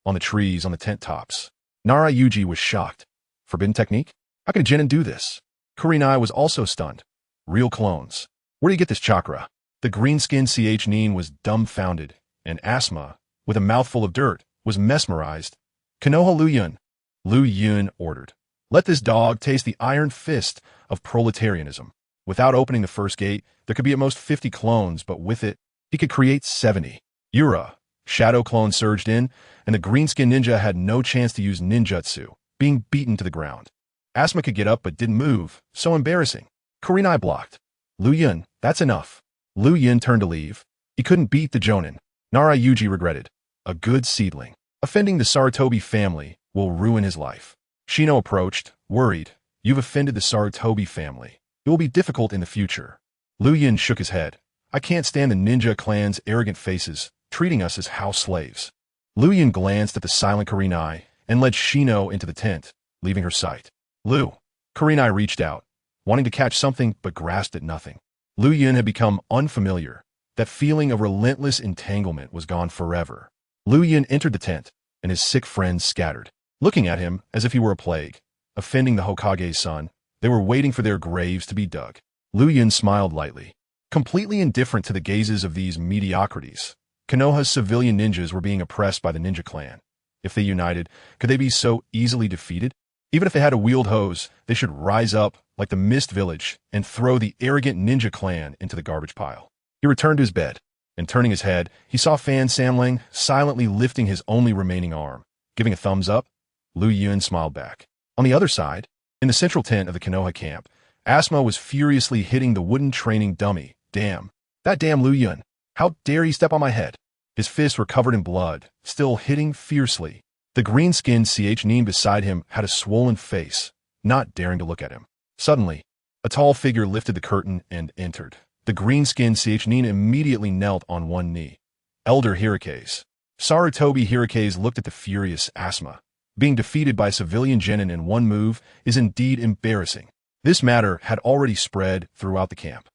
On the trees, on the tent tops. Naruto was shocked. Forbidden technique? How could a genin do this? Kurenai was also stunned. Real clones. Where do you get this chakra? The green-skinned CH Nin was dumbfounded, and Asma, with a mouthful of dirt, was mesmerized. Konoha Liuyun. Liuyun ordered. Let this dog taste the iron fist of proletarianism. Without opening the first gate, there could be at most 50 clones, but with it, he could create 70. Yura. Shadow clone surged in, and the green-skinned ninja had no chance to use ninjutsu, being beaten to the ground. Asma could get up but didn't move. So embarrassing. Kurenai blocked. Liuyun, that's enough. Liuyun turned to leave. He couldn't beat the jonin. Naruto regretted. A good seedling. Offending the Sarutobi family will ruin his life. Shino approached, worried. You've offended the Sarutobi family. It will be difficult in the future. Liuyun shook his head. I can't stand the ninja clan's arrogant faces, treating us as house slaves. Liuyun glanced at the silent Kurenai and led Shino into the tent, leaving her sight. Lu. Kurenai reached out, wanting to catch something but grasped at nothing. Liuyun had become unfamiliar. That feeling of relentless entanglement was gone forever. Liuyun entered the tent, and his sick friends scattered, looking at him as if he were a plague. Offending the Hokage's son, they were waiting for their graves to be dug. Liuyun smiled lightly, completely indifferent to the gazes of these mediocrities. Konoha's civilian ninjas were being oppressed by the ninja clan. If they united, could they be so easily defeated? Even if they had to wield hoes, they should rise up like the Mist Village and throw the arrogant ninja clan into the garbage pile. He returned to his bed, and turning his head, he saw Fan Samling silently lifting his only remaining arm. Giving a thumbs up, Liuyun smiled back. On the other side, in the central tent of the Konoha camp, Asma was furiously hitting the wooden training dummy. Damn. That damn Liuyun. How dare he step on my head? His fists were covered in blood, still hitting fiercely. The green-skinned CH Nin beside him had a swollen face, not daring to look at him. Suddenly, a tall figure lifted the curtain and entered. The green-skinned CH Nin immediately knelt on one knee. Elder Hirokes. Sarutobi Hirokes looked at the furious Asma. Being defeated by civilian genin in one move is indeed embarrassing. This matter had already spread throughout the camp,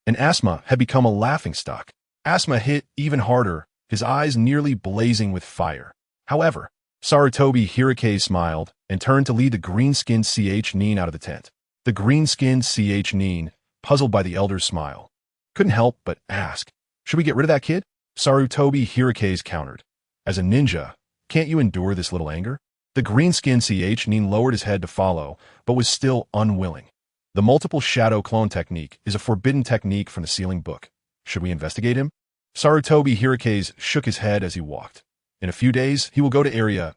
and Asma had become a laughingstock. Asma hit even harder, his eyes nearly blazing with fire. However, Sarutobi Hirokes smiled and turned to lead the green-skinned CH Nin out of the tent. The green-skinned CH Nin, puzzled by the elder's smile, couldn't help but ask, should we get rid of that kid? Sarutobi Hirokes countered. As a ninja, can't you endure this little anger? The green-skinned CH Nin lowered his head to follow, but was still unwilling. The multiple shadow clone technique is a forbidden technique from the sealing book. Should we investigate him? Sarutobi Hirokes shook his head as he walked. In a few days, he will go to Area.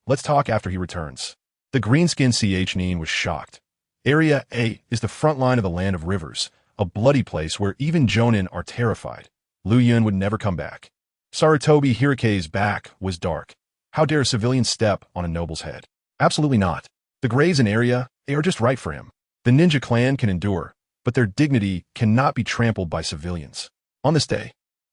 Let's talk after he returns. The green-skinned CH Nin was shocked. Area A is the front line of the Land of Rivers, a bloody place where even jonin are terrified. Liuyun would never come back. Sarutobi Hirokes' back was dark. How dare a civilian step on a noble's head? Absolutely not. The graves in Area A are just right for him. The ninja clan can endure, but their dignity cannot be trampled by civilians. On this day,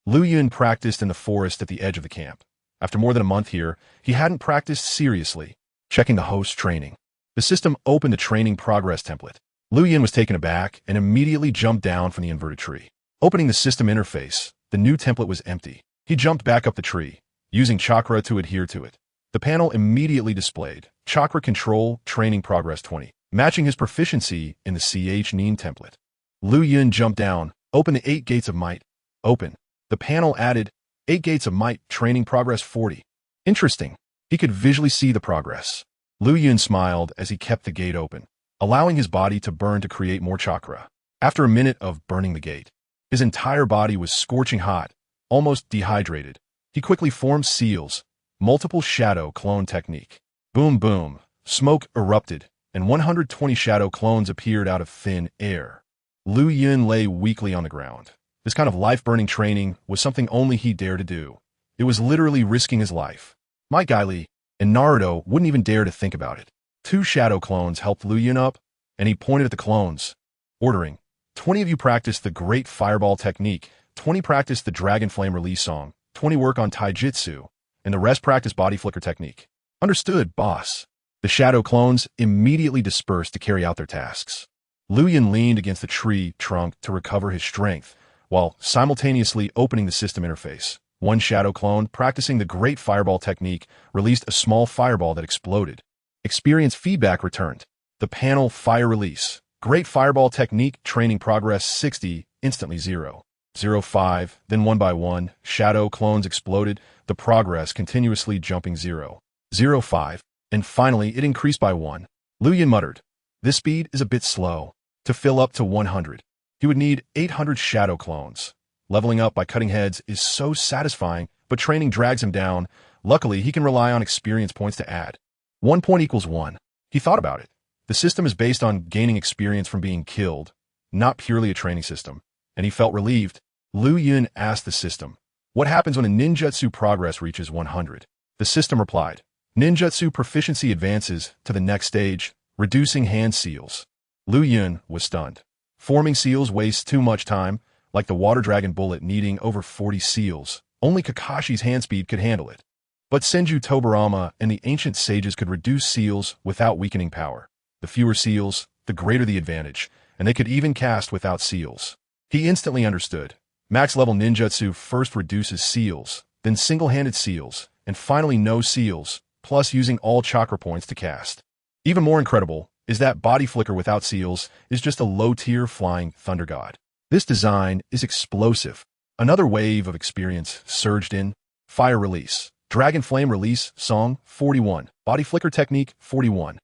Liuyun practiced in the forest at the edge of the camp. After more than a month here, he hadn't practiced seriously, checking the host's training. The system opened a training progress template. Liuyun was taken aback and immediately jumped down from the inverted tree. Opening the system interface, the new template was empty. He jumped back up the tree, using chakra to adhere to it. The panel immediately displayed Chakra Control Training Progress 20, matching his proficiency in the Ch-Nin template. Liuyun jumped down, opened the 8 Gates of Might. Open. The panel added 8 Gates of Might Training Progress 40. Interesting. He could visually see the progress. Liuyun smiled as he kept the gate open, allowing his body to burn to create more chakra. After a minute of burning the gate, his entire body was scorching hot, almost dehydrated. He quickly formed seals, multiple shadow clone technique. Boom boom, smoke erupted, and 120 shadow clones appeared out of thin air. Liuyun lay weakly on the ground. This kind of life-burning training was something only he dared to do. It was literally risking his life. Might Guy Lee and Naruto wouldn't even dare to think about it. 2 shadow clones helped Liuyun up, and he pointed at the clones, ordering, 20 of you practice the Great Fireball technique, 20 practice the Dragon Flame release song, 20 work on taijutsu, and the rest practice body flicker technique. Understood, boss. The shadow clones immediately dispersed to carry out their tasks. Liuyun leaned against the tree trunk to recover his strength, while simultaneously opening the system interface. One shadow clone, practicing the Great Fireball technique, released a small fireball that exploded. Experience feedback returned. The panel fire release. Great Fireball technique training progress 60, instantly 0. 0.5, then 1 by 1, shadow clones exploded, the progress continuously jumping 0. 0.5, and finally it increased by 1. Liuyun muttered, this speed is a bit slow. To fill up to 100, he would need 800 shadow clones. Leveling up by cutting heads is so satisfying, but training drags him down. Luckily, he can rely on experience points to add. 1 point equals 1. He thought about it. The system is based on gaining experience from being killed, not purely a training system, and he felt relieved. Liuyun asked the system, what happens when a ninjutsu progress reaches 100? The system replied, ninjutsu proficiency advances to the next stage, reducing hand seals. Liuyun was stunned. Forming seals wastes too much time, like the water dragon bullet needing over 40 seals. Only Kakashi's hand speed could handle it. But Senju Tobarama and the ancient sages could reduce seals without weakening power. The fewer seals, the greater the advantage, and they could even cast without seals. He instantly understood. Max-level ninjutsu first reduces seals, then single-handed seals, and finally no seals, plus using all chakra points to cast. Even more incredible is that body flicker without seals is just a low-tier flying thunder god. This design is explosive. Another wave of experience surged in. Fire release. Dragon Flame release song 41. Body flicker technique 41.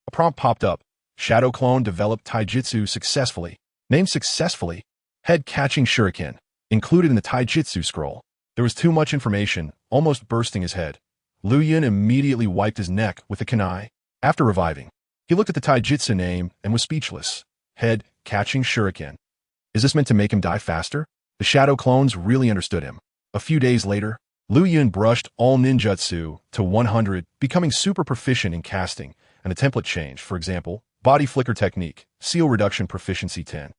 A prompt popped up. Shadow clone developed taijutsu successfully. Named successfully. Head catching shuriken. Included in the taijutsu scroll. There was too much information, almost bursting his head. Liuyun immediately wiped his neck with a kunai. After reviving, he looked at the taijutsu name and was speechless. Head catching shuriken. Is this meant to make him die faster? The shadow clones really understood him. A few days later, Liuyun brushed all ninjutsu to 100, becoming super proficient in casting, and the template changed. For example, body flicker technique, seal reduction proficiency 10.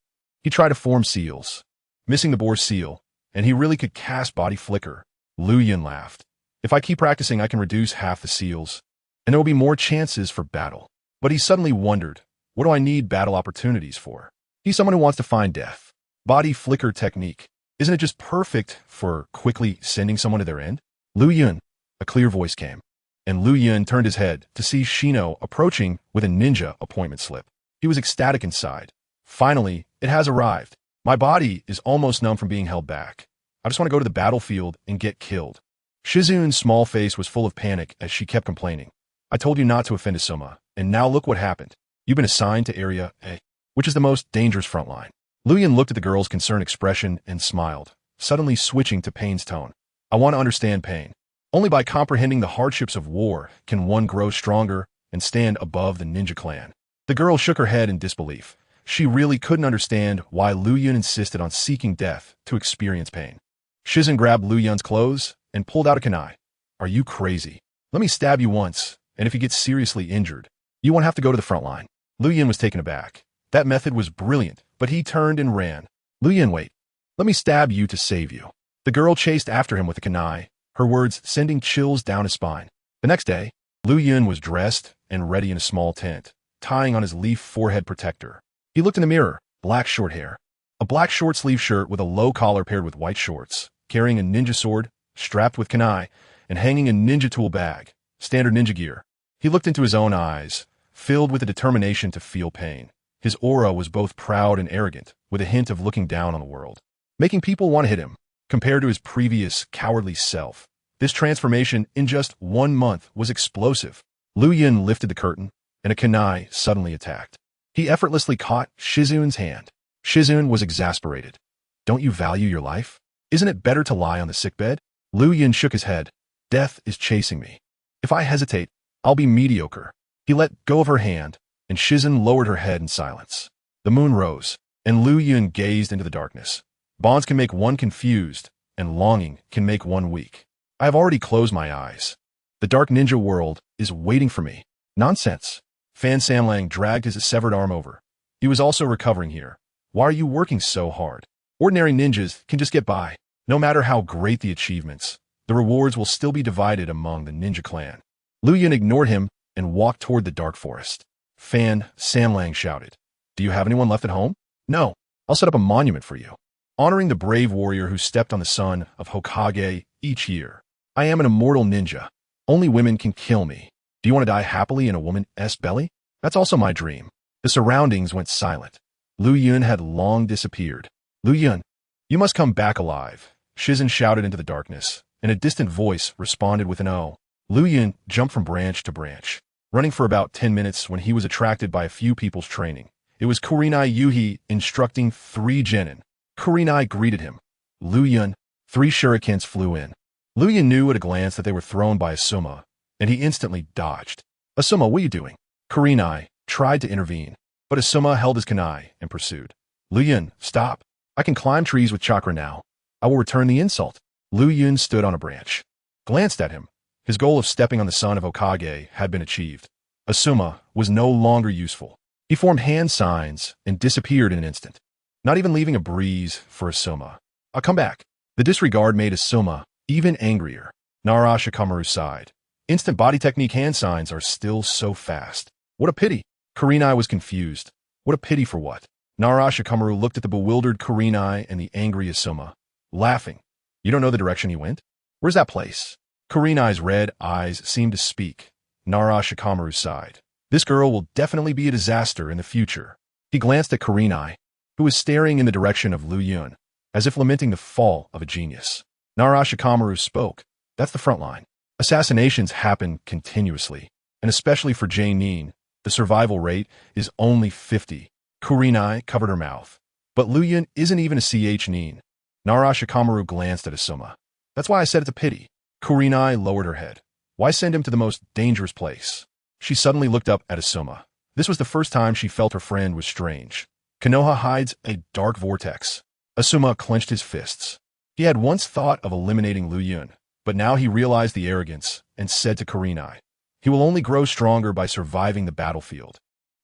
He tried to form seals, missing the boar seal, and he really could cast body flicker. Liuyun laughed. If I keep practicing, I can reduce half the seals, and there will be more chances for battle. But he suddenly wondered, what do I need battle opportunities for? He's someone who wants to find death. Body flicker technique. Isn't it just perfect for quickly sending someone to their end? Liuyun. A clear voice came, and Liuyun turned his head to see Shino approaching with a ninja appointment slip. He was ecstatic inside. Finally, it has arrived. My body is almost numb from being held back. I just want to go to the battlefield and get killed. Shizun's small face was full of panic as she kept complaining. I told you not to offend Asuma, and now look what happened. You've been assigned to Area A, which is the most dangerous front line. Liuyun looked at the girl's concerned expression and smiled, suddenly switching to Pain's tone. I want to understand pain. Only by comprehending the hardships of war can one grow stronger and stand above the ninja clan. The girl shook her head in disbelief. She really couldn't understand why Liuyun insisted on seeking death to experience pain. Shizun grabbed Liuyun's clothes and pulled out a kunai. Are you crazy? Let me stab you once, and if you get seriously injured, you won't have to go to the front line. Liuyun was taken aback. That method was brilliant, but he turned and ran. Liuyun, wait. Let me stab you to save you. The girl chased after him with a kunai, her words sending chills down his spine. The next day, Liuyun was dressed and ready in a small tent. tying on his leaf forehead protector. He looked in the mirror, black short hair. A black short-sleeve shirt with a low collar paired with white shorts, carrying a ninja sword, strapped with kunai, and hanging a ninja tool bag, standard ninja gear. He looked into his own eyes, filled with a determination to feel pain. His aura was both proud and arrogant, with a hint of looking down on the world, making people want to hit him. Compared to his previous cowardly self, this transformation in just 1 month was explosive. Liuyun lifted the curtain, and a kunai suddenly attacked. He effortlessly caught Shizun's hand. Shizun was exasperated. Don't you value your life? Isn't it better to lie on the sickbed? Liuyun shook his head. Death is chasing me. If I hesitate, I'll be mediocre. He let go of her hand, and Shizun lowered her head in silence. The moon rose, and Liuyun gazed into the darkness. Bonds can make one confused, and longing can make one weak. I have already closed my eyes. The dark ninja world is waiting for me. Nonsense. Fan Samlang dragged his severed arm over. He was also recovering here. Why are you working so hard? Ordinary ninjas can just get by. No matter how great the achievements, the rewards will still be divided among the ninja clan. Liuyun ignored him and walked toward the dark forest. Fan Samlang shouted, Do you have anyone left at home? No. I'll set up a monument for you, honoring the brave warrior who stepped on the sun of Hokage each year. I am an immortal ninja. Only women can kill me. Do you want to die happily in a woman's belly? That's also my dream. The surroundings went silent. Liuyun had long disappeared. Liuyun, you must come back alive. Shizun shouted into the darkness, and a distant voice responded with an O. Liuyun jumped from branch to branch, running for about 10 minutes when he was attracted by a few people's training. It was Kurenai Yuhi instructing 3 genin. Kurenai greeted him. Liuyun, 3 shurikens flew in. Liuyun knew at a glance that they were thrown by Asuma, and he instantly dodged. Asuma, what are you doing? Kurenai tried to intervene, but Asuma held his kunai and pursued. Liuyun, stop. I can climb trees with chakra now. I will return the insult. Liuyun stood on a branch, glanced at him. His goal of stepping on the son of Hokage had been achieved. Asuma was no longer useful. He formed hand signs and disappeared in an instant, not even leaving a breeze for Asuma. I'll come back. The disregard made Asuma even angrier. Nara Shikamaru sighed. Instant body technique hand signs are still so fast. What a pity. Kurenai was confused. What a pity for what? Nara Shikamaru looked at the bewildered Kurenai and the angry Asuma, laughing. You don't know the direction he went? Where's that place? Kurenai's red eyes seemed to speak. Nara Shikamaru sighed. This girl will definitely be a disaster in the future. He glanced at Kurenai, who was staring in the direction of Liuyun, as if lamenting the fall of a genius. Nara Shikamaru spoke. That's the front line. Assassinations happen continuously, and especially for Nin, the survival rate is only 50. Kurenai covered her mouth. But Liuyun isn't even a CH Nin. Nara Shikamaru glanced at Asuma. That's why I said it's a pity. Kurenai lowered her head. Why send him to the most dangerous place? She suddenly looked up at Asuma. This was the first time she felt her friend was strange. Konoha hides a dark vortex. Asuma clenched his fists. He had once thought of eliminating Liuyun, but now he realized the arrogance and said to Kurenai, he will only grow stronger by surviving the battlefield.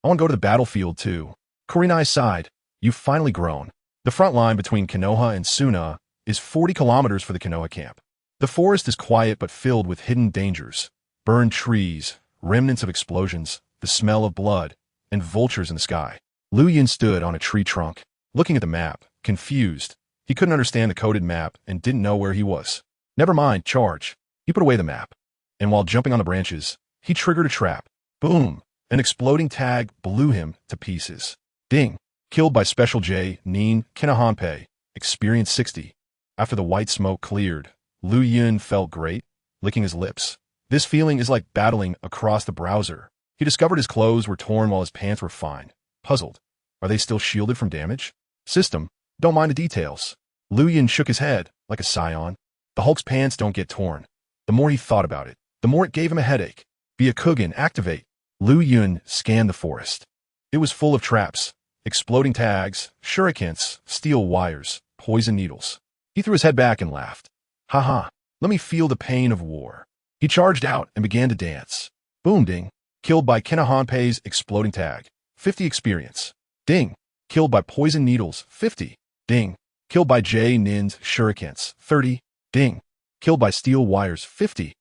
I want to go to the battlefield too. Kurenai sighed. You've finally grown. The front line between Konoha and Suna is 40 kilometers for the Konoha camp. The forest is quiet but filled with hidden dangers. Burned trees, remnants of explosions, the smell of blood, and vultures in the sky. Liuyun stood on a tree trunk, looking at the map, confused. He couldn't understand the coded map and didn't know where he was. Never mind, charge. He put away the map. And while jumping on the branches, he triggered a trap. Boom! An exploding tag blew him to pieces. Ding! Killed by Special J, Nin Kinahanpei, experience 60. After the white smoke cleared, Liuyun felt great, licking his lips. This feeling is like battling across the browser. He discovered his clothes were torn while his pants were fine. Puzzled. Are they still shielded from damage? System, don't mind the details. Liuyun shook his head, like a scion. The Hulk's pants don't get torn. The more he thought about it, the more it gave him a headache. Byakugan, activate. Liuyun scanned the forest. It was full of traps, exploding tags, shurikens, steel wires, poison needles. He threw his head back and laughed. Haha, let me feel the pain of war. He charged out and began to dance. Boom ding, killed by Kinahanpei's exploding tag. 50 experience. Ding, killed by poison needles. 50. Ding, killed by J Nin's shurikens. 30. Ding, killed by steel wires. 50.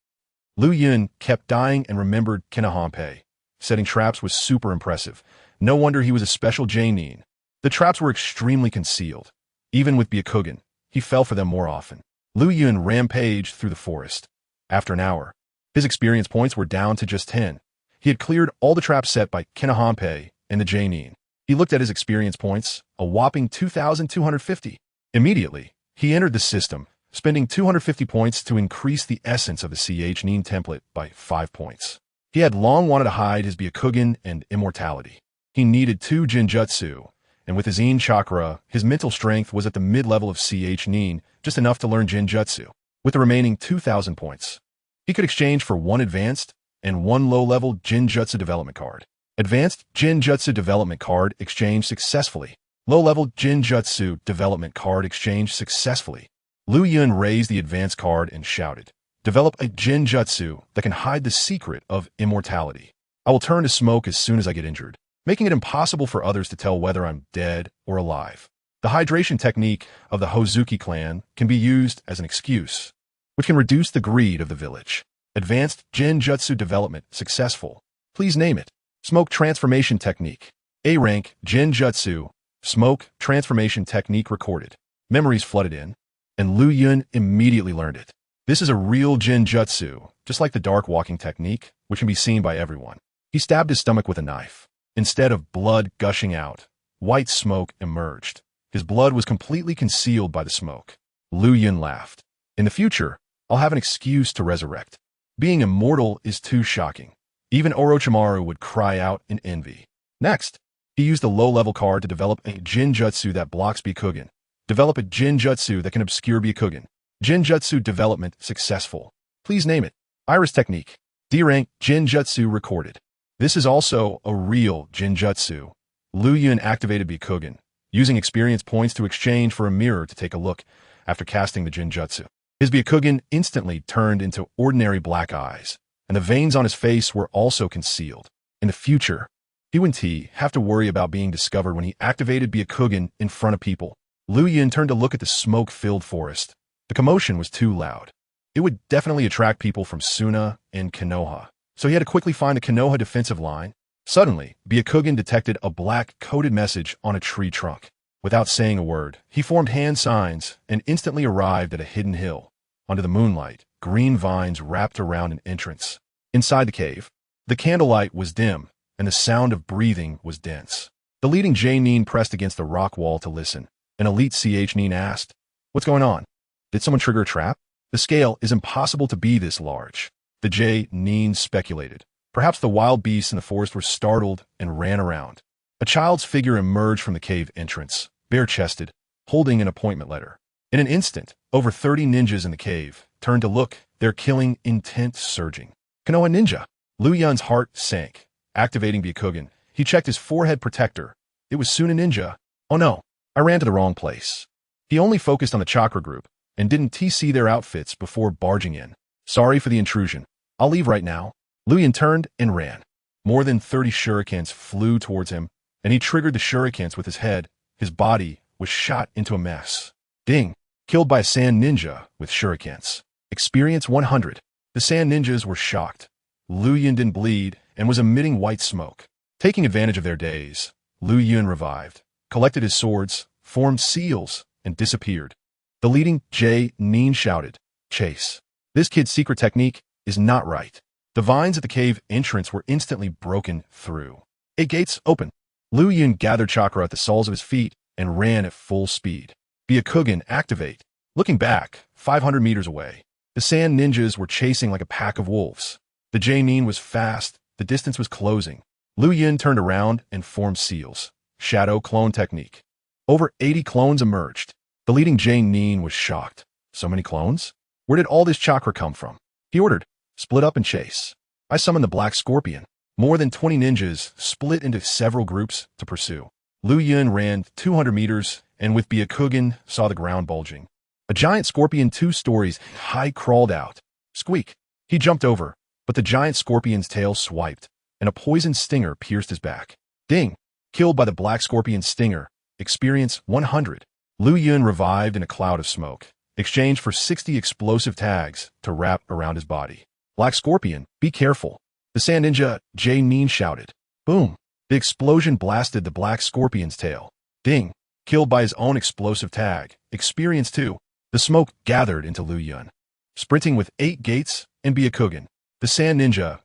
Liuyun kept dying and remembered Kinahanpei. setting traps was super impressive. No wonder he was a special J-nin. The traps were extremely concealed. Even with Byakugan, he fell for them more often. Liuyun rampaged through the forest. After an hour, his experience points were down to just 10. He had cleared all the traps set by Konohamae and the J-nin. He looked at his experience points, a whopping 2,250. Immediately, he entered the system, spending 250 points to increase the essence of the CH-nin template by 5 points. He had long wanted to hide his Byakugan and immortality. He needed 2 Jinjutsu, and with his In chakra, his mental strength was at the mid-level of CH-nin, just enough to learn Jinjutsu. With the remaining 2,000 points, he could exchange for 1 advanced and 1 low-level Jinjutsu development card. Advanced Jinjutsu development card exchanged successfully. Low-level Jinjutsu development card exchanged successfully. Liuyun raised the advanced card and shouted, "Develop a Jinjutsu that can hide the secret of immortality. I will turn to smoke as soon as I get injured, making it impossible for others to tell whether I'm dead or alive." The hydration technique of the Hozuki clan can be used as an excuse, which can reduce the greed of the village. Advanced Jinjutsu development successful. Please name it. Smoke transformation technique. A rank Jinjutsu. Smoke transformation technique recorded. Memories flooded in, and Liuyun immediately learned it. This is a real Jinjutsu, just like the dark walking technique, which can be seen by everyone. He stabbed his stomach with a knife. Instead of blood gushing out, white smoke emerged. His blood was completely concealed by the smoke. Liuyun laughed. In the future, I'll have an excuse to resurrect. Being immortal is too shocking. Even Orochimaru would cry out in envy. Next, he used a low-level card to develop a Jinjutsu that blocks Byakugan. Develop a Jinjutsu that can obscure Byakugan. Jinjutsu development successful. Please name it. Iris technique. D-rank Jinjutsu recorded. This is also a real Jinjutsu. Liuyun activated Byakugan, using experience points to exchange for a mirror to take a look after casting the Jinjutsu. His Byakugan instantly turned into ordinary black eyes, and the veins on his face were also concealed. In the future, he wouldn't have to worry about being discovered when he activated Byakugan in front of people. Liuyun turned to look at the smoke-filled forest. The commotion was too loud. It would definitely attract people from Suna and Konoha, so he had to quickly find the Konoha defensive line. Suddenly, Byakugan detected a black coded message on a tree trunk. Without saying a word, he formed hand signs and instantly arrived at a hidden hill. Under the moonlight, green vines wrapped around an entrance. Inside the cave, the candlelight was dim, and the sound of breathing was dense. The leading J-nin pressed against the rock wall to listen. An elite CH-nin asked, "What's going on? Did someone trigger a trap? The scale is impossible to be this large." The J-nin speculated. Perhaps the wild beasts in the forest were startled and ran around. A child's figure emerged from the cave entrance, bare-chested, holding an appointment letter. In an instant, over 30 ninjas in the cave turned to look, their killing intent surging. Konoha ninja. Liuyun's heart sank. Activating Byakugan, he checked his forehead protector. It was soon a ninja. Oh no, I ran to the wrong place. He only focused on the chakra group and didn't see their outfits before barging in. Sorry for the intrusion. I'll leave right now. Liuyun turned and ran. More than 30 shurikens flew towards him, and he triggered the shurikens with his head. His body was shot into a mess. Ding! Killed by a sand ninja with shurikens. Experience 100. The sand ninjas were shocked. Liuyun didn't bleed and was emitting white smoke. Taking advantage of their daze, Liuyun revived, collected his swords, formed seals, and disappeared. The leading J-nin shouted, "Chase. This kid's secret technique is not right." The vines at the cave entrance were instantly broken through. 8 gates open. Liuyun gathered chakra at the soles of his feet and ran at full speed. Byakugan activate. Looking back, 500 meters away, the sand ninjas were chasing like a pack of wolves. The J-nin was fast, the distance was closing. Liuyun turned around and formed seals. Shadow clone technique. Over 80 clones emerged. The leading J-nin was shocked. So many clones? Where did all this chakra come from? He ordered, "Split up and chase." I summoned the Black Scorpion. More than 20 ninjas split into several groups to pursue. Liuyun ran 200 meters and with Byakugan saw the ground bulging. A giant scorpion 2 stories high crawled out. Squeak! He jumped over, but the giant scorpion's tail swiped, and a poison stinger pierced his back. Ding! Killed by the Black Scorpion's stinger. Experience 100. Liuyun revived in a cloud of smoke, exchanged for 60 explosive tags to wrap around his body. Black Scorpion, be careful. The Sand Ninja, Nin shouted. Boom! The explosion blasted the Black Scorpion's tail. Ding! Killed by his own explosive tag. Experience 2. The smoke gathered into Liuyun. Sprinting with 8 gates and Byakugan. The Sand Ninja,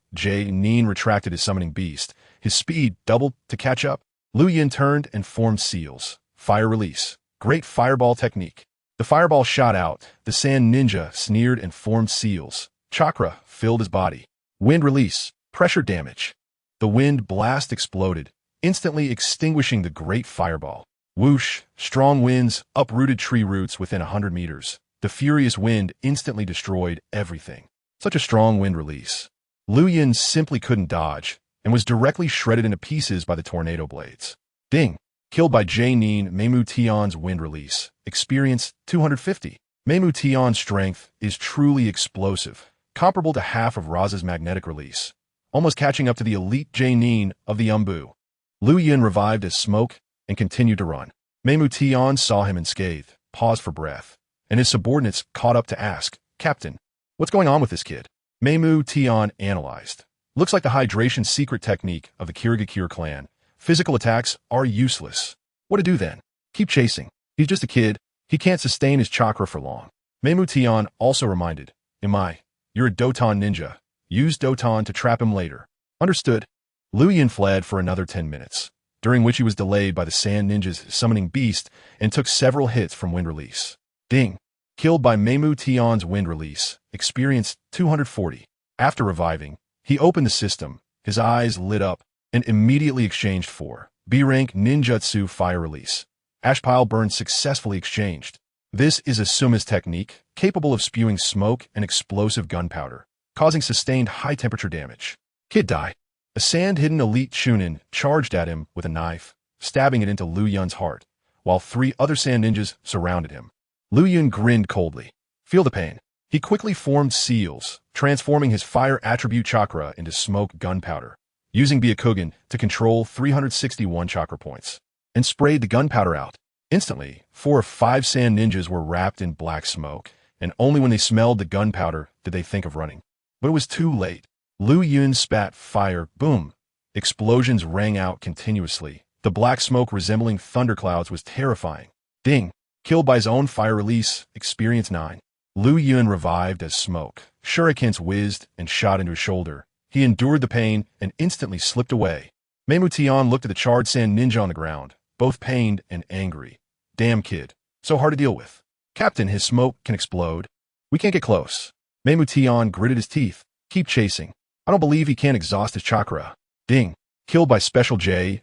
Nin retracted his summoning beast. His speed doubled to catch up. Liuyun turned and formed seals. Fire release. Great fireball technique. The fireball shot out. The Sand Ninja sneered and formed seals. Chakra filled his body. Wind release. Pressure damage. The wind blast exploded, instantly extinguishing the great fireball. Whoosh! Strong winds uprooted tree roots within 100 meters. The furious wind instantly destroyed everything. Such a strong wind release. Liuyun simply couldn't dodge, and was directly shredded into pieces by the tornado blades. Ding! Killed by Nin. Meimu Tion's wind release. Experience 250. Meimu Tion's strength is truly explosive, comparable to half of Raza's magnetic release, almost catching up to the elite Nin of the Umbu. Liuyun revived as smoke and continued to run. Meimu Tion saw him unscathed, paused for breath, and his subordinates caught up to ask, Captain, what's going on with this kid? Meimu Tion analyzed. Looks like the hydration secret technique of the Kirigakure clan. Physical attacks are useless. What to do then? Keep chasing. He's just a kid. He can't sustain his chakra for long. Meimu Tion also reminded, Imai, you're a Doton ninja. Use Doton to trap him later. Understood. Liuyun fled for another 10 minutes, during which he was delayed by the Sand Ninja's summoning beast and took several hits from wind release. Ding! Killed by Meimu Tion's wind release. Experience 240. After reviving, he opened the system, his eyes lit up, and immediately exchanged for B-rank ninjutsu fire release. Ash pile burn successfully exchanged. This is a Suma's technique, capable of spewing smoke and explosive gunpowder, causing sustained high-temperature damage. Kid die. A sand-hidden elite Chunin charged at him with a knife, stabbing it into Liuyun's heart, while 3 other sand ninjas surrounded him. Liuyun grinned coldly. Feel the pain. He quickly formed seals, transforming his fire attribute chakra into smoke gunpowder, using Byakugan to control 361 chakra points, and sprayed the gunpowder out. Instantly, 4 of 5 sand ninjas were wrapped in black smoke, and only when they smelled the gunpowder did they think of running. But it was too late. Liuyun spat fire, boom. Explosions rang out continuously. The black smoke resembling thunderclouds was terrifying. Ding! Killed by his own fire release. Experience 9. Liuyun revived as smoke. Shurikens whizzed and shot into his shoulder. He endured the pain and instantly slipped away. Meimu Tion looked at the charred sand ninja on the ground, both pained and angry. Damn kid. So hard to deal with. Captain, his smoke can explode. We can't get close. Meimu Tion gritted his teeth. Keep chasing. I don't believe he can't exhaust his chakra. Ding. Killed by Special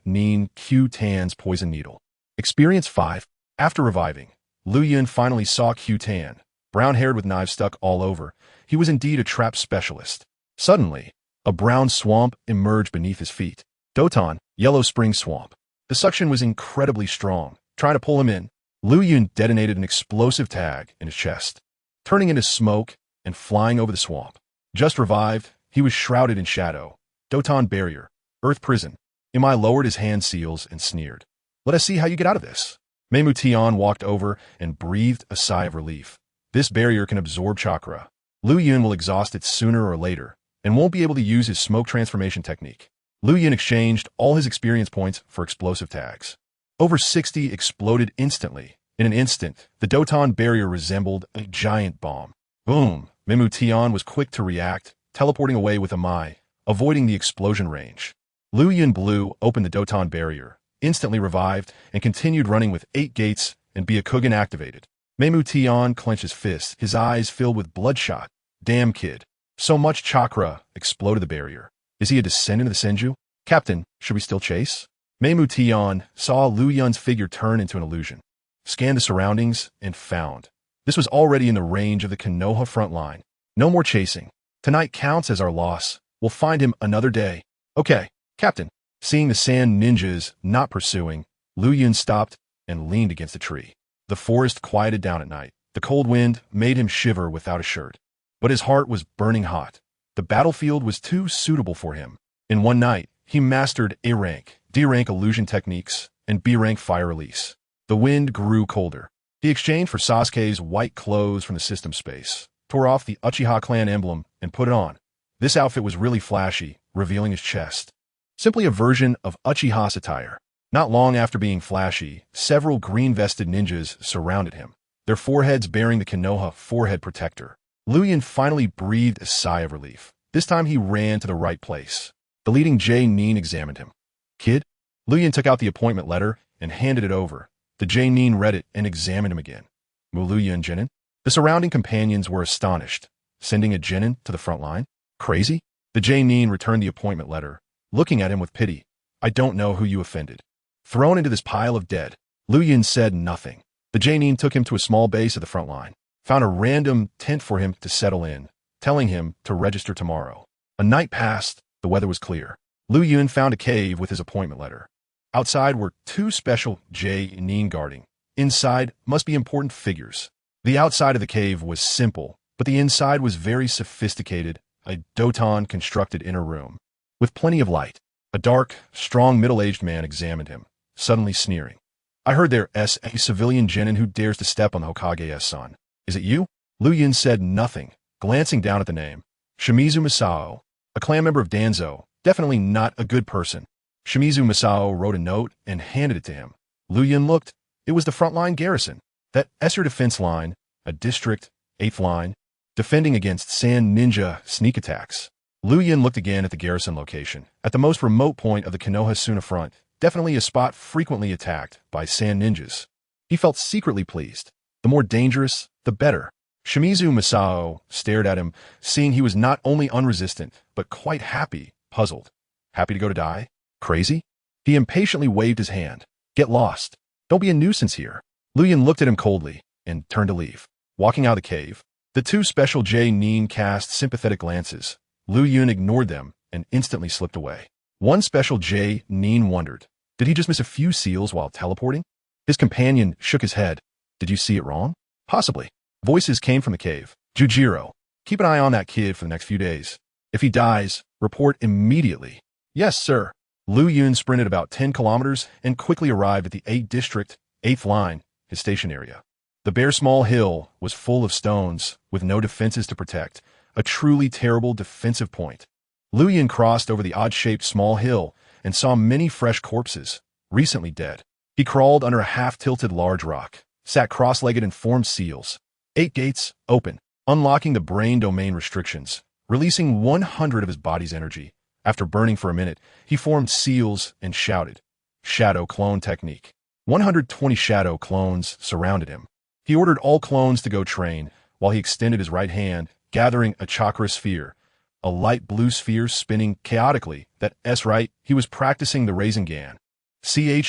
Nin Q Tan's poison needle. Experience 5. After reviving, Liuyun finally saw Q Tan. Brown-haired with knives stuck all over, he was indeed a trap specialist. Suddenly, a brown swamp emerged beneath his feet. Doton, Yellow Spring Swamp. The suction was incredibly strong. Trying to pull him in, Liuyun detonated an explosive tag in his chest, turning into smoke and flying over the swamp. Just revived, he was shrouded in shadow. Doton Barrier, Earth Prison. Imai lowered his hand seals and sneered. Let us see how you get out of this. Meimu Tion walked over and breathed a sigh of relief. This barrier can absorb chakra. Liuyun will exhaust it sooner or later, and won't be able to use his smoke transformation technique. Liuyun exchanged all his experience points for explosive tags. Over 60 exploded instantly. In an instant, the Doton barrier resembled a giant bomb. Boom! Meimu Tion was quick to react, teleporting away with Imai, avoiding the explosion range. Liuyun blew open the Doton barrier, instantly revived, and continued running with 8 gates and Byakugan activated. Meimu Tion clenched his fist, his eyes filled with bloodshot. Damn kid. So much chakra exploded the barrier. Is he a descendant of the Senju? Captain, should we still chase? Meimu Tion saw Liuyun's figure turn into an illusion, scanned the surroundings, and found this was already in the range of the Konoha front line. No more chasing. Tonight counts as our loss. We'll find him another day. Okay, Captain. Seeing the sand ninjas not pursuing, Liuyun stopped and leaned against a tree. The forest quieted down at night. The cold wind made him shiver without a shirt. But his heart was burning hot. The battlefield was too suitable for him. In one night, he mastered A-rank, D-rank illusion techniques, and B-rank fire release. The wind grew colder. He exchanged for Sasuke's white clothes from the system space, tore off the Uchiha clan emblem, and put it on. This outfit was really flashy, revealing his chest. Simply a version of Uchiha's attire. Not long after being flashy, several green-vested ninjas surrounded him, their foreheads bearing the Konoha forehead protector. Liuyun finally breathed a sigh of relief. This time he ran to the right place. The leading J-Nin examined him. "Kid?" Liuyun took out the appointment letter and handed it over. The J-Nin read it and examined him again. "Liuyun Jinin?" The surrounding companions were astonished. Sending a Jinin to the front line? Crazy? The J-Nin returned the appointment letter, looking at him with pity. "I don't know who you offended." Thrown into this pile of dead, Liuyun said nothing. The J-Nin took him to a small base of the front line, found a random tent for him to settle in, telling him to register tomorrow. A night passed, the weather was clear. Liuyun found a cave with his appointment letter. Outside were two special J-Nin guarding. Inside must be important figures. The outside of the cave was simple, but the inside was very sophisticated, a Doton-constructed inner room, with plenty of light. A dark, strong middle-aged man examined him, suddenly sneering. "I heard there's a civilian genin who dares to step on the Hokage's son. Is it you?" Liuyun said nothing, glancing down at the name. Shimizu Masao, a clan member of Danzo, definitely not a good person. Shimizu Masao wrote a note and handed it to him. Liuyun looked. It was the frontline garrison. That Esser defense line, a district, 8th line, defending against Sand Ninja sneak attacks. Liuyun looked again at the garrison location, at the most remote point of the Konoha-Suna front, definitely a spot frequently attacked by Sand Ninjas. He felt secretly pleased. The more dangerous, the better. Shimizu Masao stared at him, seeing he was not only unresistant, but quite happy, puzzled. Happy to go to die? Crazy? He impatiently waved his hand. "Get lost. Don't be a nuisance here." Liuyun looked at him coldly and turned to leave. Walking out of the cave, the two special J-Nin cast sympathetic glances. Liuyun ignored them and instantly slipped away. One special J-Nin wondered, did he just miss a few seals while teleporting? His companion shook his head. "Did you see it wrong?" "Possibly." Voices came from the cave. "Jujiro, keep an eye on that kid for the next few days. If he dies, report immediately." "Yes, sir." Liuyun sprinted about 10 kilometers and quickly arrived at the 8th District, 8th Line, his station area. The bare small hill was full of stones, with no defenses to protect, a truly terrible defensive point. Liuyun crossed over the odd-shaped small hill and saw many fresh corpses, recently dead. He crawled under a half-tilted large rock, sat cross-legged and formed seals. 8 gates, open, unlocking the brain domain restrictions, releasing 100 of his body's energy. After burning for a minute, he formed seals and shouted. Shadow clone technique. 120 shadow clones surrounded him. He ordered all clones to go train, while he extended his right hand, gathering a chakra sphere, a light blue sphere spinning chaotically. That's right, he was practicing the Rasengan.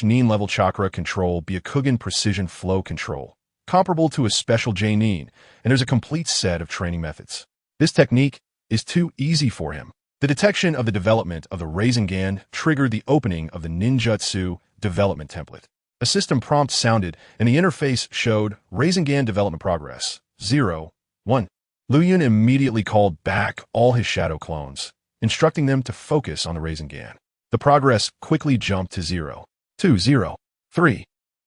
Nin level chakra control Byakugan precision flow control, comparable to a special J-Nin, and there's a complete set of training methods. This technique is too easy for him. The detection of the development of the Rasengan triggered the opening of the ninjutsu development template. A system prompt sounded, and the interface showed Rasengan development progress, 0, 1. Liuyun immediately called back all his shadow clones, instructing them to focus on the Rasengan. The progress quickly jumped to 0, 2, 0, 3.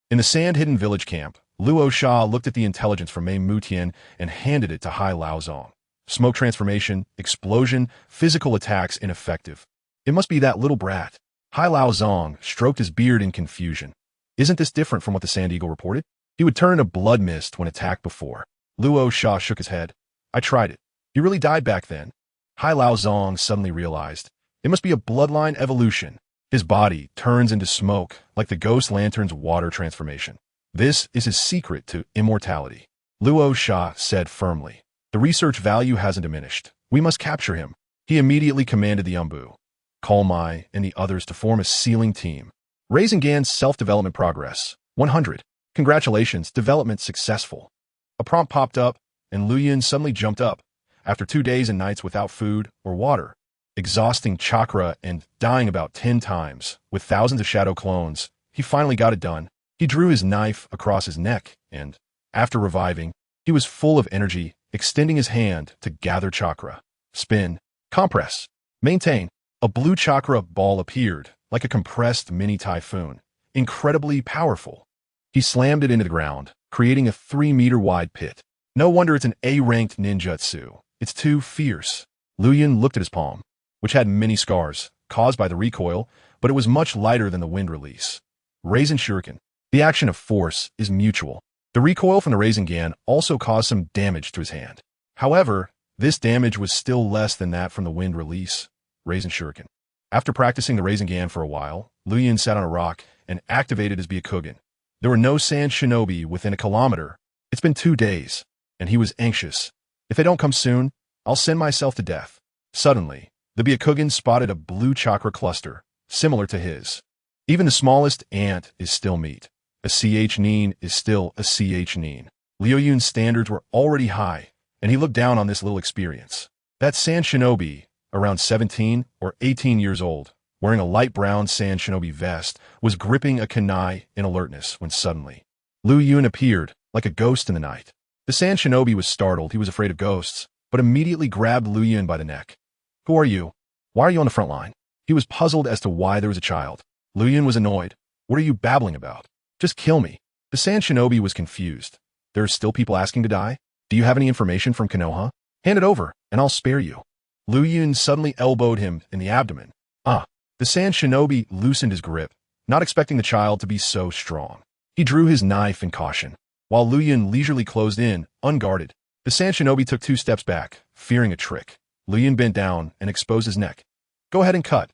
In the sand-hidden village camp, Luo Sha looked at the intelligence from Mei Mutian and handed it to Hai Laozong. Smoke transformation, explosion, physical attacks ineffective. It must be that little brat. Hai Laozong stroked his beard in confusion. Isn't this different from what the Sand Eagle reported? He would turn a blood mist when attacked before. Luo Sha shook his head. I tried it. He really died back then. Hai Laozong suddenly realized. It must be a bloodline evolution. His body turns into smoke, like the Ghost Lantern's water transformation. This is his secret to immortality. Luo Sha said firmly. The research value hasn't diminished. We must capture him. He immediately commanded the Umbu, Call Mai, and the others to form a sealing team. Rasengan's self-development progress, 100. Congratulations, development successful. A prompt popped up, and Liuyun suddenly jumped up. After 2 days and nights without food or water, exhausting chakra and dying about 10 times, with thousands of shadow clones, he finally got it done. He drew his knife across his neck, and, after reviving, he was full of energy, extending his hand to gather chakra. Spin. Compress. Maintain. A blue chakra ball appeared, like a compressed mini typhoon. Incredibly powerful. He slammed it into the ground, creating a 3-meter-wide pit. No wonder it's an A-ranked ninjutsu. It's too fierce. Liuyun looked at his palm. which had many scars, caused by the recoil, but it was much lighter than the wind release. Raisen Shuriken. The action of force is mutual. The recoil from the Rasengan also caused some damage to his hand. However, this damage was still less than that from the wind release. Raisen Shuriken. After practicing the Rasengan for a while, Liuyun sat on a rock and activated his Byakugan. There were no sand shinobi within a kilometer. It's been 2 days, and he was anxious. If they don't come soon, I'll send myself to death. Suddenly, the Byakugan spotted a blue chakra cluster, similar to his. Even the smallest ant is still meat. A CH Nin is still a CH Nin. Liuyun's standards were already high, and he looked down on this little experience. That sand shinobi, around 17 or 18 years old, wearing a light brown sand shinobi vest, was gripping a kunai in alertness when suddenly Liuyun appeared, like a ghost in the night. The sand shinobi was startled. He was afraid of ghosts, but immediately grabbed Liuyun by the neck. Who are you? Why are you on the front line? He was puzzled as to why there was a child. Liuyun was annoyed. What are you babbling about? Just kill me. The sand shinobi was confused. There are still people asking to die? Do you have any information from Konoha? Hand it over, and I'll spare you. Liuyun suddenly elbowed him in the abdomen. The sand shinobi loosened his grip, not expecting the child to be so strong. He drew his knife in caution, while Liuyun leisurely closed in, unguarded. The sand shinobi took 2 steps back, fearing a trick. Liuyun bent down and exposed his neck. Go ahead and cut.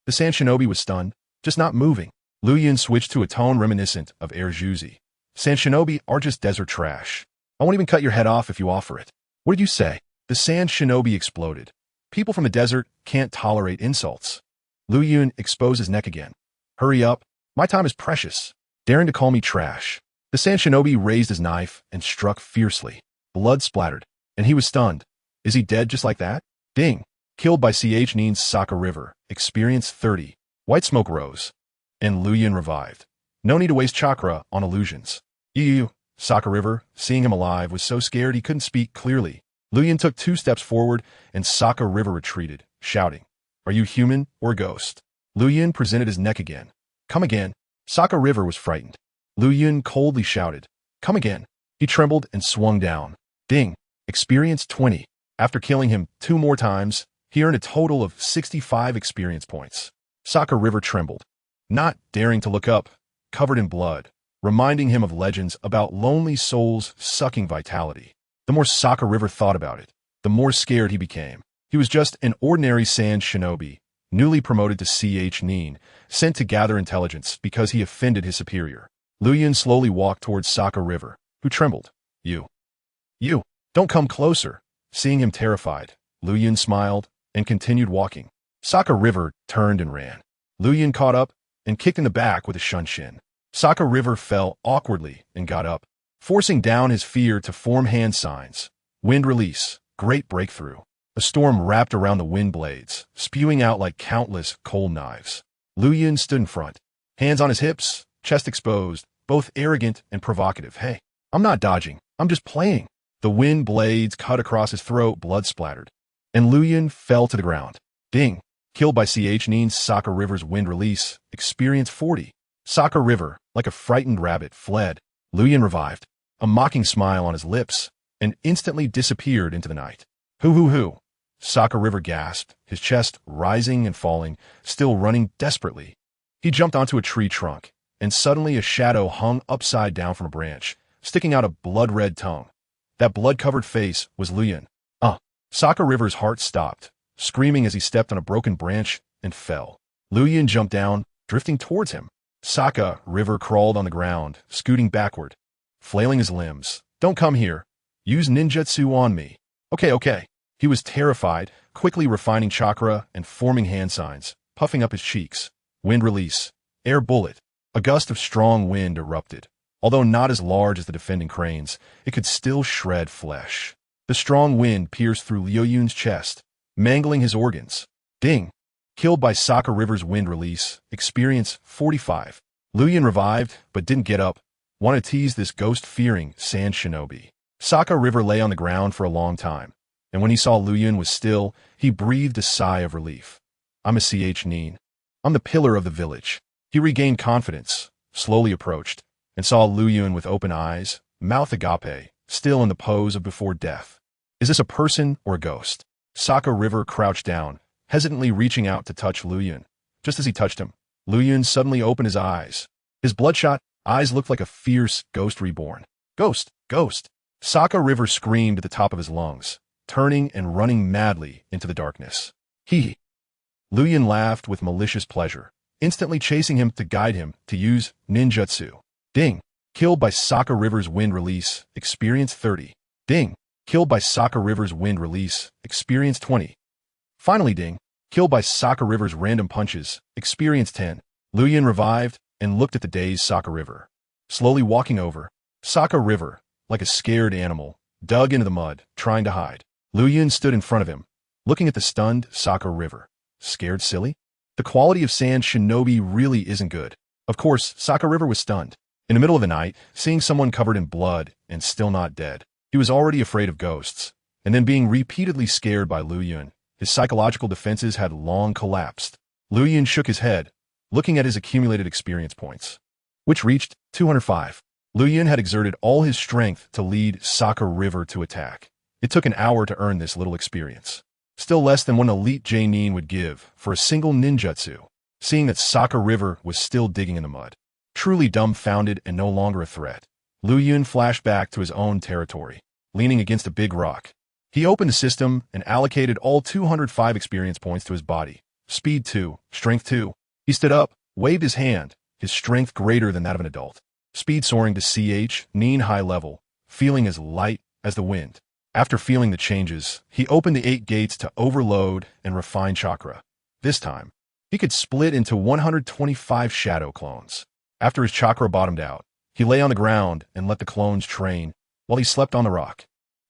The sand shinobi was stunned, just not moving. Liuyun switched to a tone reminiscent of Air Juzi. Sand shinobi are just desert trash. I won't even cut your head off if you offer it. What did you say? The sand shinobi exploded. People from the desert can't tolerate insults. Liuyun exposed his neck again. Hurry up. My time is precious. Daring to call me trash. The sand shinobi raised his knife and struck fiercely. Blood splattered, and he was stunned. Is he dead just like that? Ding. Killed by CH Nin's Saka River. Experience 30. White smoke rose, and Liuyun revived. No need to waste chakra on illusions. Saka River, seeing him alive, was so scared he couldn't speak clearly. Liuyun took 2 steps forward, and Saka River retreated, shouting, Are you human or a ghost? Liuyun presented his neck again. Come again. Saka River was frightened. Liuyun coldly shouted, Come again. He trembled and swung down. Ding. Experience 20. After killing him 2 more times, he earned a total of 65 experience points. Saka River trembled, not daring to look up, covered in blood, reminding him of legends about lonely souls sucking vitality. The more Saka River thought about it, the more scared he became. He was just an ordinary sand shinobi, newly promoted to CH Nin, sent to gather intelligence because he offended his superior. Liuyun slowly walked towards Saka River, who trembled. You, don't come closer. Seeing him terrified, Liuyun smiled and continued walking. Saka River turned and ran. Liuyun caught up and kicked in the back with a shunshin. Saka River fell awkwardly and got up, forcing down his fear to form hand signs. Wind release, great breakthrough. A storm wrapped around the wind blades, spewing out like countless cold knives. Liuyun stood in front, hands on his hips, chest exposed, both arrogant and provocative. Hey, I'm not dodging, I'm just playing. The wind blades cut across his throat, blood splattered, and Liuyun fell to the ground. Ding. Killed by CH Nin's Saka River's wind release. Experience 40. Saka River, like a frightened rabbit, fled. Liuyun revived, a mocking smile on his lips, and instantly disappeared into the night. Hoo. Saka River gasped, his chest rising and falling, still running desperately. He jumped onto a tree trunk, and suddenly a shadow hung upside down from a branch, sticking out a blood-red tongue. That blood-covered face was Liuyun. Saka River's heart stopped, screaming as he stepped on a broken branch and fell. Liuyun jumped down, drifting towards him. Saka River crawled on the ground, scooting backward, flailing his limbs. Don't come here. Use ninjutsu on me. Okay. He was terrified, quickly refining chakra and forming hand signs, puffing up his cheeks. Wind release. Air bullet. A gust of strong wind erupted. Although not as large as the defending cranes, it could still shred flesh. The strong wind pierced through Liuyun's chest, mangling his organs. Ding. Killed by Saka River's wind release. Experience 45. Liuyun revived, but didn't get up. Wanted to tease this ghost-fearing sand shinobi. Saka River lay on the ground for a long time, and when he saw Liuyun was still, he breathed a sigh of relief. I'm a CH Nin. I'm the pillar of the village. He regained confidence, slowly approached, and saw Liuyun with open eyes, mouth agape, still in the pose of before death. Is this a person or a ghost? Saka River crouched down, hesitantly reaching out to touch Liuyun. Just as he touched him, Liuyun suddenly opened his eyes. His bloodshot eyes looked like a fierce ghost reborn. Ghost! Ghost! Saka River screamed at the top of his lungs, turning and running madly into the darkness. He. Liuyun laughed with malicious pleasure, instantly chasing him to guide him to use ninjutsu. Ding! Killed by Saka River's wind release, experience 30. Ding! Killed by Saka River's wind release, experience 20. Finally ding! Killed by Saka River's random punches, experience 10. Liuyun revived and looked at the dazed Saka River. Slowly walking over, Saka River, like a scared animal, dug into the mud, trying to hide. Liuyun stood in front of him, looking at the stunned Saka River. Scared silly? The quality of sand shinobi really isn't good. Of course, Saka River was stunned. In the middle of the night, seeing someone covered in blood and still not dead. He was already afraid of ghosts, and then being repeatedly scared by Liuyun. His psychological defenses had long collapsed. Liuyun shook his head, looking at his accumulated experience points, which reached 205. Liuyun had exerted all his strength to lead Saka River to attack. It took an hour to earn this little experience. Still less than what an elite J-nin would give for a single ninjutsu, seeing that Saka River was still digging in the mud. Truly dumbfounded and no longer a threat, Liuyun flashed back to his own territory, leaning against a big rock. He opened the system and allocated all 205 experience points to his body. Speed 2, Strength 2. He stood up, waved his hand, his strength greater than that of an adult. Speed soaring to CH, Nin high level, feeling as light as the wind. After feeling the changes, he opened the 8 gates to overload and refine chakra. This time, he could split into 125 shadow clones. After his chakra bottomed out, he lay on the ground and let the clones train while he slept on the rock.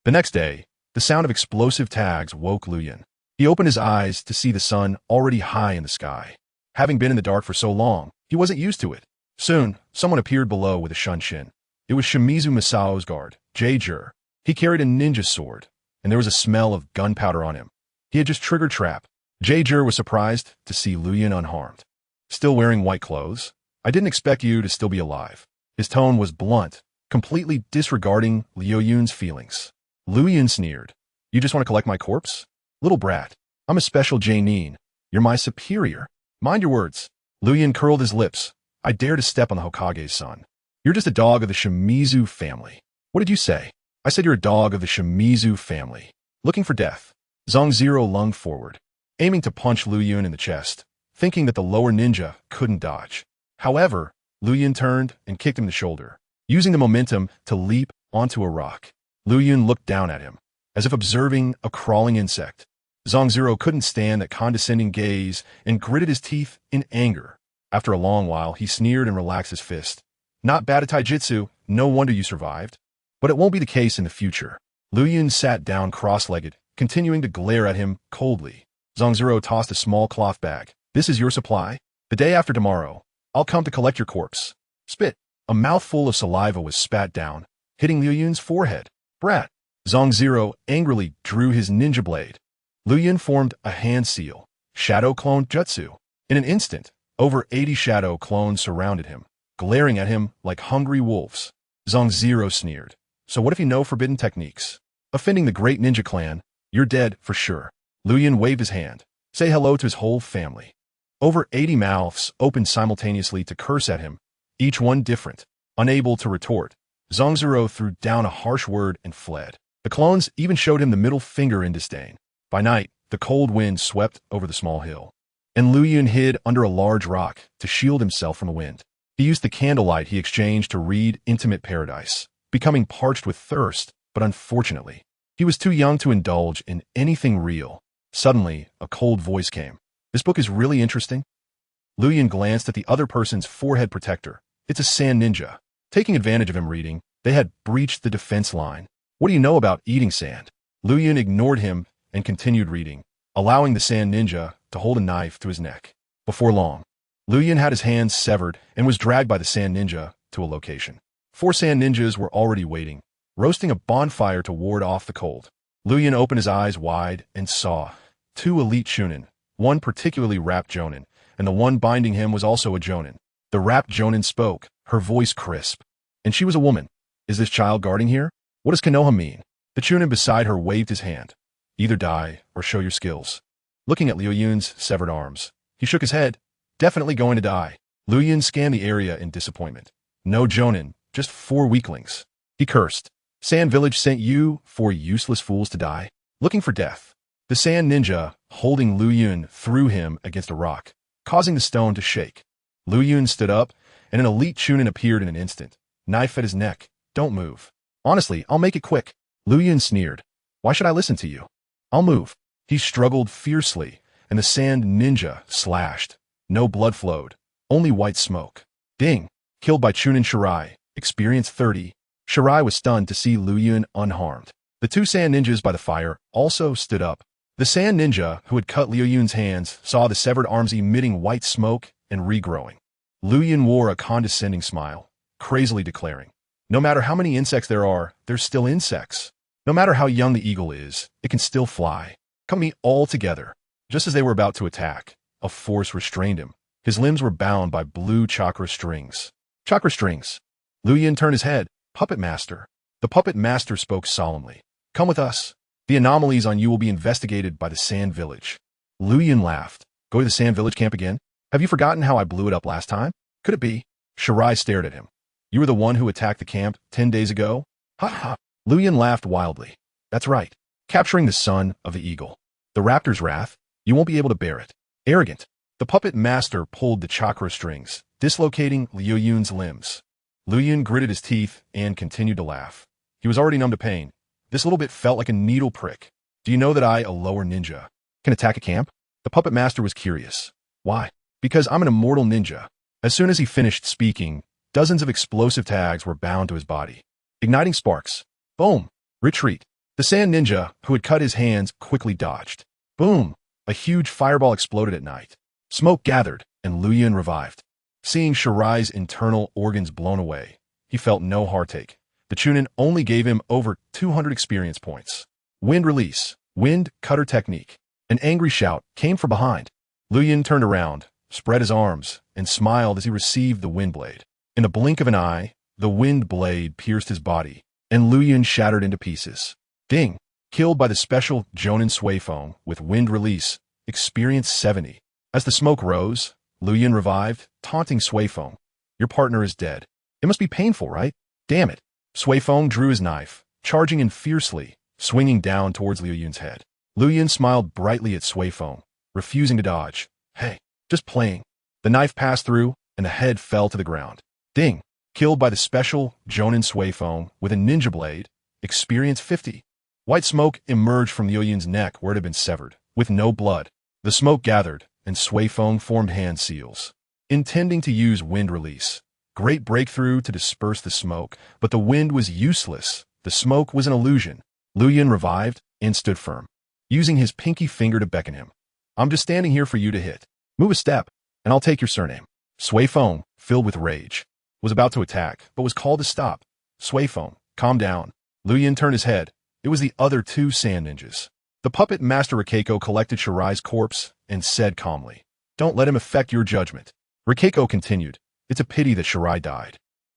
The next day, the sound of explosive tags woke Liuyun. He opened his eyes to see the sun already high in the sky. Having been in the dark for so long, he wasn't used to it. Soon, someone appeared below with a shunshin. It was Shimizu Masao's guard, J-Jur. He carried a ninja sword, and there was a smell of gunpowder on him. He had just triggered trap. J-Jur was surprised to see Liuyun unharmed. Still wearing white clothes? I didn't expect you to still be alive. His tone was blunt, completely disregarding Liuyun's feelings. Liuyun sneered. You just want to collect my corpse? Little brat. I'm a special J-nin. You're my superior. Mind your words. Liuyun curled his lips. I dare to step on the Hokage's son. You're just a dog of the Shimizu family. What did you say? I said you're a dog of the Shimizu family. Looking for death. Zong Zero lunged forward, aiming to punch Liuyun in the chest, thinking that the lower ninja couldn't dodge. However, Liuyun turned and kicked him in the shoulder, using the momentum to leap onto a rock. Liuyun looked down at him, as if observing a crawling insect. Zong Zero couldn't stand that condescending gaze and gritted his teeth in anger. After a long while, he sneered and relaxed his fist. Not bad at taijutsu, no wonder you survived. But it won't be the case in the future. Liuyun sat down cross-legged, continuing to glare at him coldly. Zong Zero tossed a small cloth bag. This is your supply? The day after tomorrow, I'll come to collect your corpse. Spit. A mouthful of saliva was spat down, hitting Liuyun's forehead. Brat. Zong Zero angrily drew his ninja blade. Liuyun formed a hand seal. Shadow clone jutsu. In an instant, over 80 shadow clones surrounded him, glaring at him like hungry wolves. Zong Zero sneered. So what if you know forbidden techniques? Offending the great ninja clan, you're dead for sure. Liuyun waved his hand. Say hello to his whole family. Over 80 mouths opened simultaneously to curse at him, each one different. Unable to retort, Zong Zero threw down a harsh word and fled. The clones even showed him the middle finger in disdain. By night, the cold wind swept over the small hill, and Liuyun hid under a large rock to shield himself from the wind. He used the candlelight he exchanged to read Intimate Paradise, becoming parched with thirst, but unfortunately, he was too young to indulge in anything real. Suddenly, a cold voice came. This book is really interesting. Liuyun glanced at the other person's forehead protector. It's a sand ninja. Taking advantage of him reading, they had breached the defense line. What do you know about eating sand? Liuyun ignored him and continued reading, allowing the sand ninja to hold a knife to his neck. Before long, Liuyun had his hands severed and was dragged by the sand ninja to a location. 4 sand ninjas were already waiting, roasting a bonfire to ward off the cold. Liuyun opened his eyes wide and saw 2 elite shunin, one particularly wrapped jonin, and the one binding him was also a jonin. The wrapped jonin spoke, her voice crisp. And she was a woman. Is this child guarding here? What does Konoha mean? The chunin beside her waved his hand. Either die or show your skills. looking at Liuyun's severed arms. He shook his head. Definitely going to die. Liuyun scanned the area in disappointment. No Jonin, just 4 weaklings. He cursed. Sand Village sent you 4 useless fools to die, looking for death. The sand ninja, holding Liuyun, threw him against a rock, causing the stone to shake. Liuyun stood up, and an elite Chunin appeared in an instant, knife at his neck. Don't move. Honestly, I'll make it quick. Liuyun sneered. Why should I listen to you? I'll move. He struggled fiercely, and the sand ninja slashed. No blood flowed, only white smoke. Ding. Killed by Chunin Shirai, experience 30. Shirai was stunned to see Liuyun unharmed. The 2 sand ninjas by the fire also stood up. The sand ninja, who had cut Liuyun's hands, saw the severed arms emitting white smoke and regrowing. Liuyun wore a condescending smile, crazily declaring, no matter how many insects there are, there's still insects. No matter how young the eagle is, it can still fly. Come meet all together. Just as they were about to attack, a force restrained him. His limbs were bound by blue chakra strings. Chakra strings. Liuyun turned his head. Puppet Master. The Puppet Master spoke solemnly. Come with us. The anomalies on you will be investigated by the Sand Village. Liuyun laughed. Go to the Sand Village camp again? Have you forgotten how I blew it up last time? Could it be? Shirai stared at him. You were the one who attacked the camp 10 days ago? Ha ha. Liuyun laughed wildly. That's right. Capturing the son of the eagle. The raptor's wrath? You won't be able to bear it. Arrogant. The Puppet Master pulled the chakra strings, dislocating Liuyun's limbs. Liuyun gritted his teeth and continued to laugh. He was already numb to pain. This little bit felt like a needle prick. Do you know that I, a lower ninja, can attack a camp? The Puppet Master was curious. Why? Because I'm an immortal ninja. As soon as he finished speaking, dozens of explosive tags were bound to his body. Igniting sparks. Boom. Retreat. The sand ninja, who had cut his hands, quickly dodged. Boom. A huge fireball exploded at night. Smoke gathered, and Liuyun revived. Seeing Shirai's internal organs blown away, he felt no heartache. The Chunin only gave him over 200 experience points. Wind release. Wind cutter technique. An angry shout came from behind. Liuyun turned around, spread his arms, and smiled as he received the wind blade. In the blink of an eye, the wind blade pierced his body, and Liuyun shattered into pieces. Ding. Killed by the special Jonin Suifeng with wind release. Experience 70. As the smoke rose, Liuyun revived, taunting Suifeng. Your partner is dead. It must be painful, right? Damn it. Suifeng drew his knife, charging in fiercely, swinging down towards Liuyun's head. Liuyun smiled brightly at Suifeng, refusing to dodge. Hey, just playing. The knife passed through, and the head fell to the ground. Ding. Killed by the special Jonin Suifeng with a ninja blade. Experience 50. White smoke emerged from Liuyun's neck where it had been severed, with no blood. The smoke gathered, and Suifeng formed hand seals, intending to use wind release. Great breakthrough to disperse the smoke, but the wind was useless. The smoke was an illusion. Liuyun revived and stood firm, using his pinky finger to beckon him. I'm just standing here for you to hit. Move a step, and I'll take your surname. Suifeng, filled with rage, was about to attack, but was called to stop. Suifeng, calm down. Liuyun turned his head. It was the other 2 sand ninjas. The Puppet Master Rikeko collected Shirai's corpse and said calmly, Don't let him affect your judgment. Rikeko continued, It's a pity that Shirai died.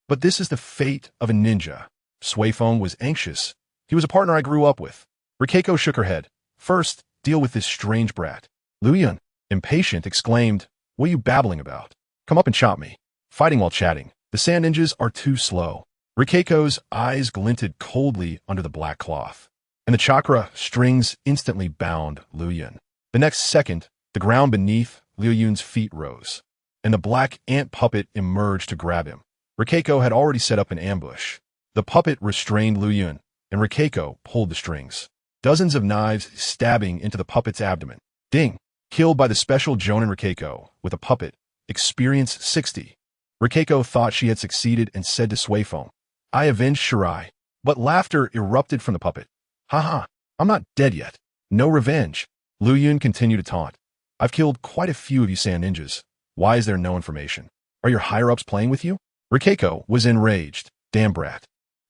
But this is the fate of a ninja. Suifeng was anxious. He was a partner I grew up with. Rikeko shook her head. First, deal with this strange brat. Liuyun, impatient, exclaimed, What are you babbling about? Come up and chop me. Fighting while chatting. The sand ninjas are too slow. Rikeko's eyes glinted coldly under the black cloth, and the chakra strings instantly bound Liuyun. The next second, the ground beneath Liuyun's feet rose, and the black ant puppet emerged to grab him. Rikeko had already set up an ambush. The puppet restrained Liuyun, and Rikeko pulled the strings. Dozens of knives stabbing into the puppet's abdomen. Ding! Killed by the special Jonin Rikeko with a puppet. Experience 60. Rikeko thought she had succeeded and said to Suifeng, I avenged Shirai. But laughter erupted from the puppet. Haha, I'm not dead yet. No revenge. Liuyun continued to taunt. I've killed quite a few of you sand ninjas. Why is there no information? Are your higher-ups playing with you? Rikeko was enraged. Damn brat.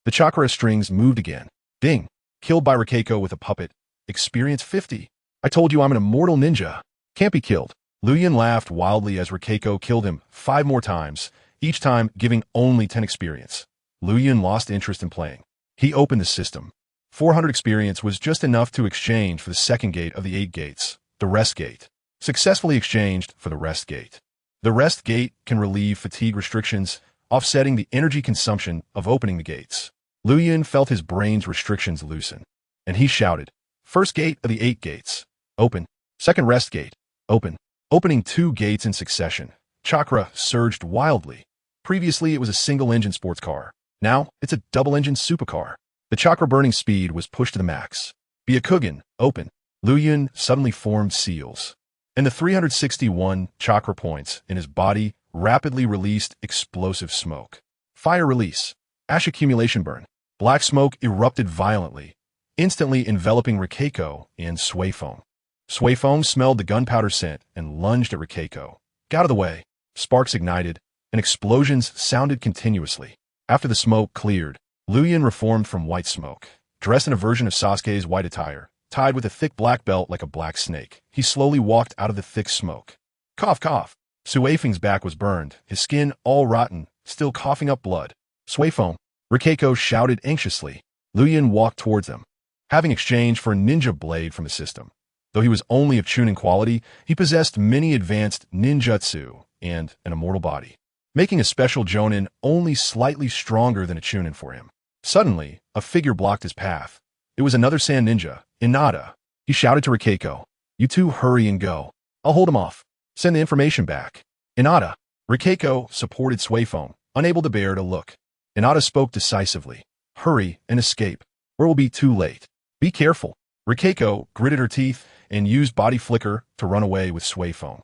The chakra strings moved again. Ding. Killed by Rikeko with a puppet. Experience 50. I told you I'm an immortal ninja. Can't be killed. Liuyun laughed wildly as Rikeko killed him 5 more times, each time giving only 10 experience. Liuyun lost interest in playing. He opened the system. 400 experience was just enough to exchange for the second gate of the 8 gates, the rest gate. Successfully exchanged for the rest gate. The rest gate can relieve fatigue restrictions, offsetting the energy consumption of opening the gates. Liuyun felt his brain's restrictions loosen, and he shouted, "First gate of the 8 gates, open. Second rest gate, open." Opening 2 gates in succession, chakra surged wildly. Previously, it was a single-engine sports car. Now, it's a double-engine supercar. The chakra-burning speed was pushed to the max. Byakugan, open. Liuyun suddenly formed seals, and the 361 chakra points in his body rapidly released explosive smoke. Fire release. Ash accumulation burn. Black smoke erupted violently, instantly enveloping Rikeiko in Suifeng. Suifeng smelled the gunpowder scent and lunged at Rikeiko. Get out of the way. Sparks ignited, and explosions sounded continuously. After the smoke cleared, Liuyun reformed from white smoke. Dressed in a version of Sasuke's white attire, tied with a thick black belt like a black snake, he slowly walked out of the thick smoke. Cough, cough. Suifeng's back was burned, his skin all rotten, still coughing up blood. Suifeng, Rikeiko shouted anxiously. Liuyun walked towards them, having exchanged for a ninja blade from the system. Though he was only of Chunin quality, he possessed many advanced ninjutsu and an immortal body, making a special Jonin only slightly stronger than a Chunin for him. Suddenly, a figure blocked his path. It was another sand ninja, Inada. He shouted to Rikeiko, "You two hurry and go. I'll hold him off. Send the information back." Inada. Rikeiko supported Suifeng, unable to bear to look. Inada spoke decisively. "Hurry and escape, or it will be too late. Be careful." Rikeiko gritted her teeth and used body flicker to run away with Suifeng.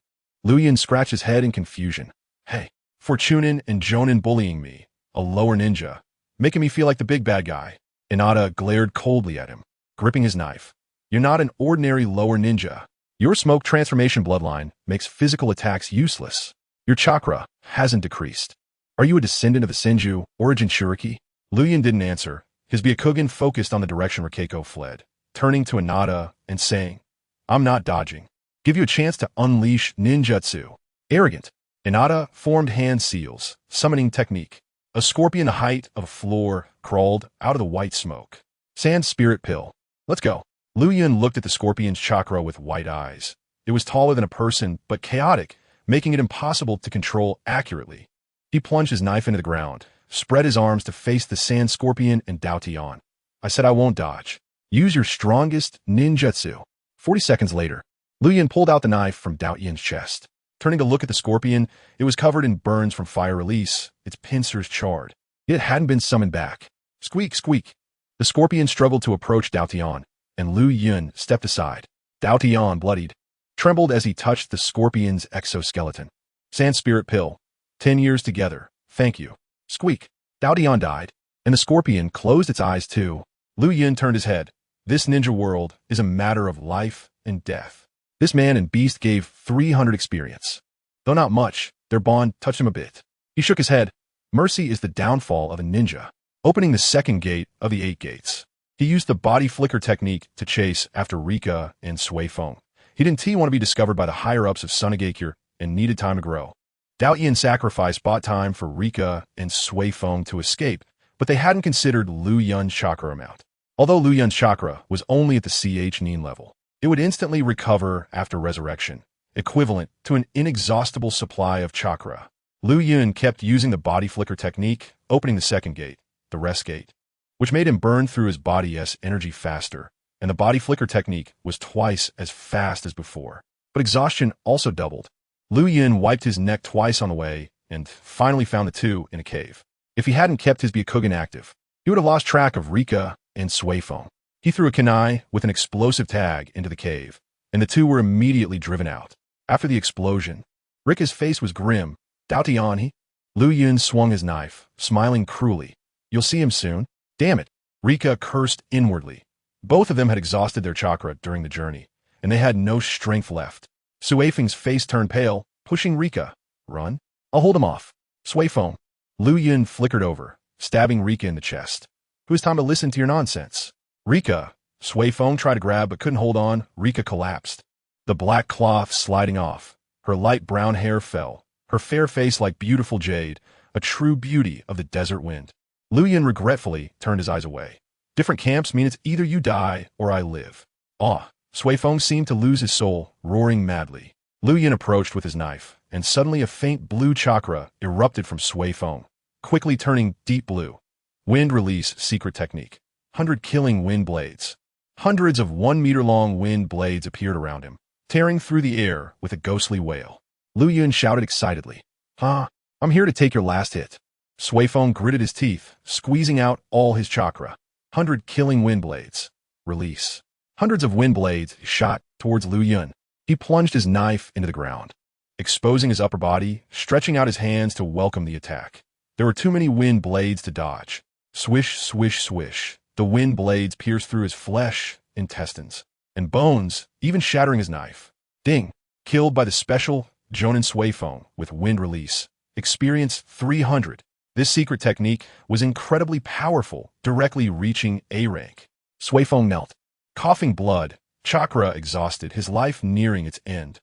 Liuyun scratched his head in confusion. "Hey, for Chunin and Jonin bullying me, a lower ninja, making me feel like the big bad guy." Inada glared coldly at him, gripping his knife. "You're not an ordinary lower ninja. Your smoke transformation bloodline makes physical attacks useless. Your chakra hasn't decreased. Are you a descendant of a Senju or a Jinchuriki?" Liuyun didn't answer. His Byakugan focused on the direction Rikeiko fled, turning to Inada and saying, "I'm not dodging. Give you a chance to unleash ninjutsu." Arrogant. Inada formed hand seals, summoning technique. A scorpion the height of a floor crawled out of the white smoke. Sand spirit pill. Let's go. Liuyun looked at the scorpion's chakra with white eyes. It was taller than a person, but chaotic, making it impossible to control accurately. He plunged his knife into the ground, spread his arms to face the sand scorpion and Dao Tian. "I said I won't dodge. Use your strongest ninjutsu." 40 seconds later, Liuyun pulled out the knife from Dao Tian's chest. Turning to look at the scorpion, it was covered in burns from fire release, its pincers charred. It hadn't been summoned back. Squeak, squeak. The scorpion struggled to approach Dao Tian, and Liuyun stepped aside. Dao Tian, bloodied, trembled as he touched the scorpion's exoskeleton. "Sand spirit pill. 10 years together. Thank you." Squeak. Dao Tian died, and the scorpion closed its eyes too. Liuyun turned his head. This ninja world is a matter of life and death. This man and beast gave 300 experience. Though not much, their bond touched him a bit. He shook his head. Mercy is the downfall of a ninja. Opening the second gate of the 8 gates, he used the body flicker technique to chase after Rika and Suifeng. He didn't want to be discovered by the higher-ups of Sunagakure and needed time to grow. Dao Tian's sacrifice bought time for Rika and Suifeng to escape, but they hadn't considered Liuyun's chakra amount. Although Liuyun's chakra was only at the CH Nin level, it would instantly recover after resurrection, equivalent to an inexhaustible supply of chakra. Liuyun kept using the body flicker technique, opening the second gate, the rest gate, which made him burn through his body's energy faster, and the body flicker technique was twice as fast as before. But exhaustion also doubled. Liuyun wiped his neck twice on the way and finally found the two in a cave. If he hadn't kept his Byakugan active, he would have lost track of Rika and Suifeng. He threw a kunai with an explosive tag into the cave, and the two were immediately driven out. After the explosion, Rika's face was grim. "Dao Tian, Liuyun swung his knife, smiling cruelly. "You'll see him soon." "Damn it." Rika cursed inwardly. Both of them had exhausted their chakra during the journey, and they had no strength left. Suifeng's face turned pale, pushing Rika. "Run. I'll hold him off." Suifeng. Liuyun flickered over, stabbing Rika in the chest. "It was time to listen to your nonsense." Rika. Suifeng tried to grab but couldn't hold on. Rika collapsed. The black cloth sliding off. Her light brown hair fell. Her fair face like beautiful jade, a true beauty of the desert wind. Liuyun regretfully turned his eyes away. Different camps mean it's either you die or I live. Ah, Suifeng seemed to lose his soul, roaring madly. Liuyun approached with his knife, and suddenly a faint blue chakra erupted from Suifeng, quickly turning deep blue. Wind release secret technique. 100 killing wind blades. Hundreds of 1-meter-long wind blades appeared around him, tearing through the air with a ghostly wail. Liuyun shouted excitedly, "Ha! I'm here to take your last hit." Suifeng gritted his teeth, squeezing out all his chakra. 100 killing wind blades. Release. Hundreds of wind blades shot towards Liuyun. He plunged his knife into the ground, exposing his upper body, stretching out his hands to welcome the attack. There were too many wind blades to dodge. Swish, swish, swish. The wind blades pierced through his flesh, intestines, and bones, even shattering his knife. Ding! Killed by the special Jonin Suifeng with wind release. Experience 300. This secret technique was incredibly powerful, directly reaching A rank. Suifeng knelt, coughing blood, chakra exhausted, his life nearing its end.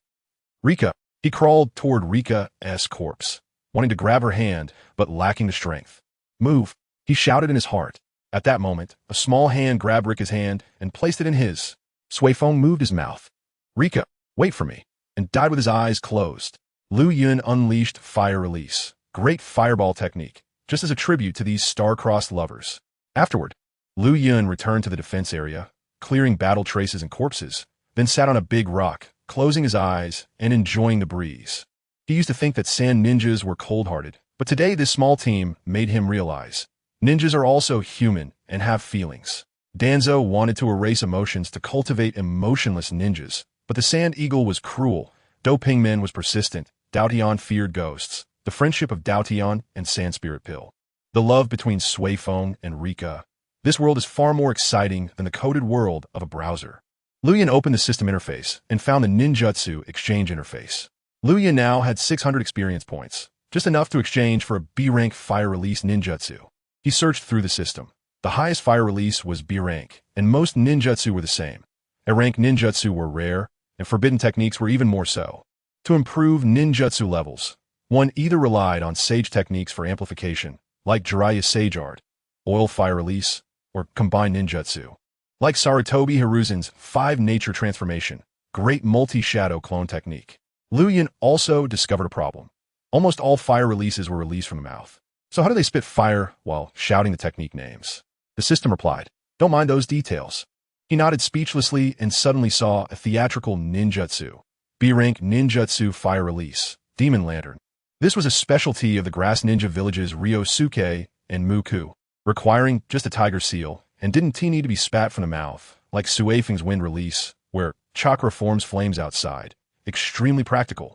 Rika. He crawled toward Rika's corpse, wanting to grab her hand, but lacking the strength. Move, he shouted in his heart. At that moment, a small hand grabbed Rika's hand and placed it in his. Suifeng moved his mouth. Rika, wait for me, and died with his eyes closed. Liuyun unleashed fire release, great fireball technique, just as a tribute to these star-crossed lovers. Afterward, Liuyun returned to the defense area, clearing battle traces and corpses, then sat on a big rock, closing his eyes and enjoying the breeze. He used to think that sand ninjas were cold-hearted, but today this small team made him realize ninjas are also human and have feelings. Danzo wanted to erase emotions to cultivate emotionless ninjas, but the Sand Eagle was cruel, Do Pingmen was persistent, Daotian feared ghosts, the friendship of Daotian and Sand Spirit Pill. The love between Suifeng and Rika. This world is far more exciting than the coded world of a browser. Liuyun opened the system interface and found the ninjutsu exchange interface. Liuyun now had 600 experience points, just enough to exchange for a B-rank fire release ninjutsu. He searched through the system. The highest fire release was B rank, and most ninjutsu were the same. A-rank ninjutsu were rare, and forbidden techniques were even more so. To improve ninjutsu levels, one either relied on sage techniques for amplification, like Jiraiya Sage Art, oil fire release, or combined ninjutsu, like Sarutobi Hiruzen's 5 nature transformation, great multi-shadow clone technique. Liuyun also discovered a problem. Almost all fire releases were released from the mouth. So how do they spit fire while shouting the technique names? The system replied, "Don't mind those details." He nodded speechlessly and suddenly saw a theatrical ninjutsu. B-rank ninjutsu fire release, Demon Lantern. This was a specialty of the grass ninja villages Ryosuke and Muku, requiring just a tiger seal, and didn't need to be spat from the mouth, like Suifeng's wind release, where chakra forms flames outside. Extremely practical.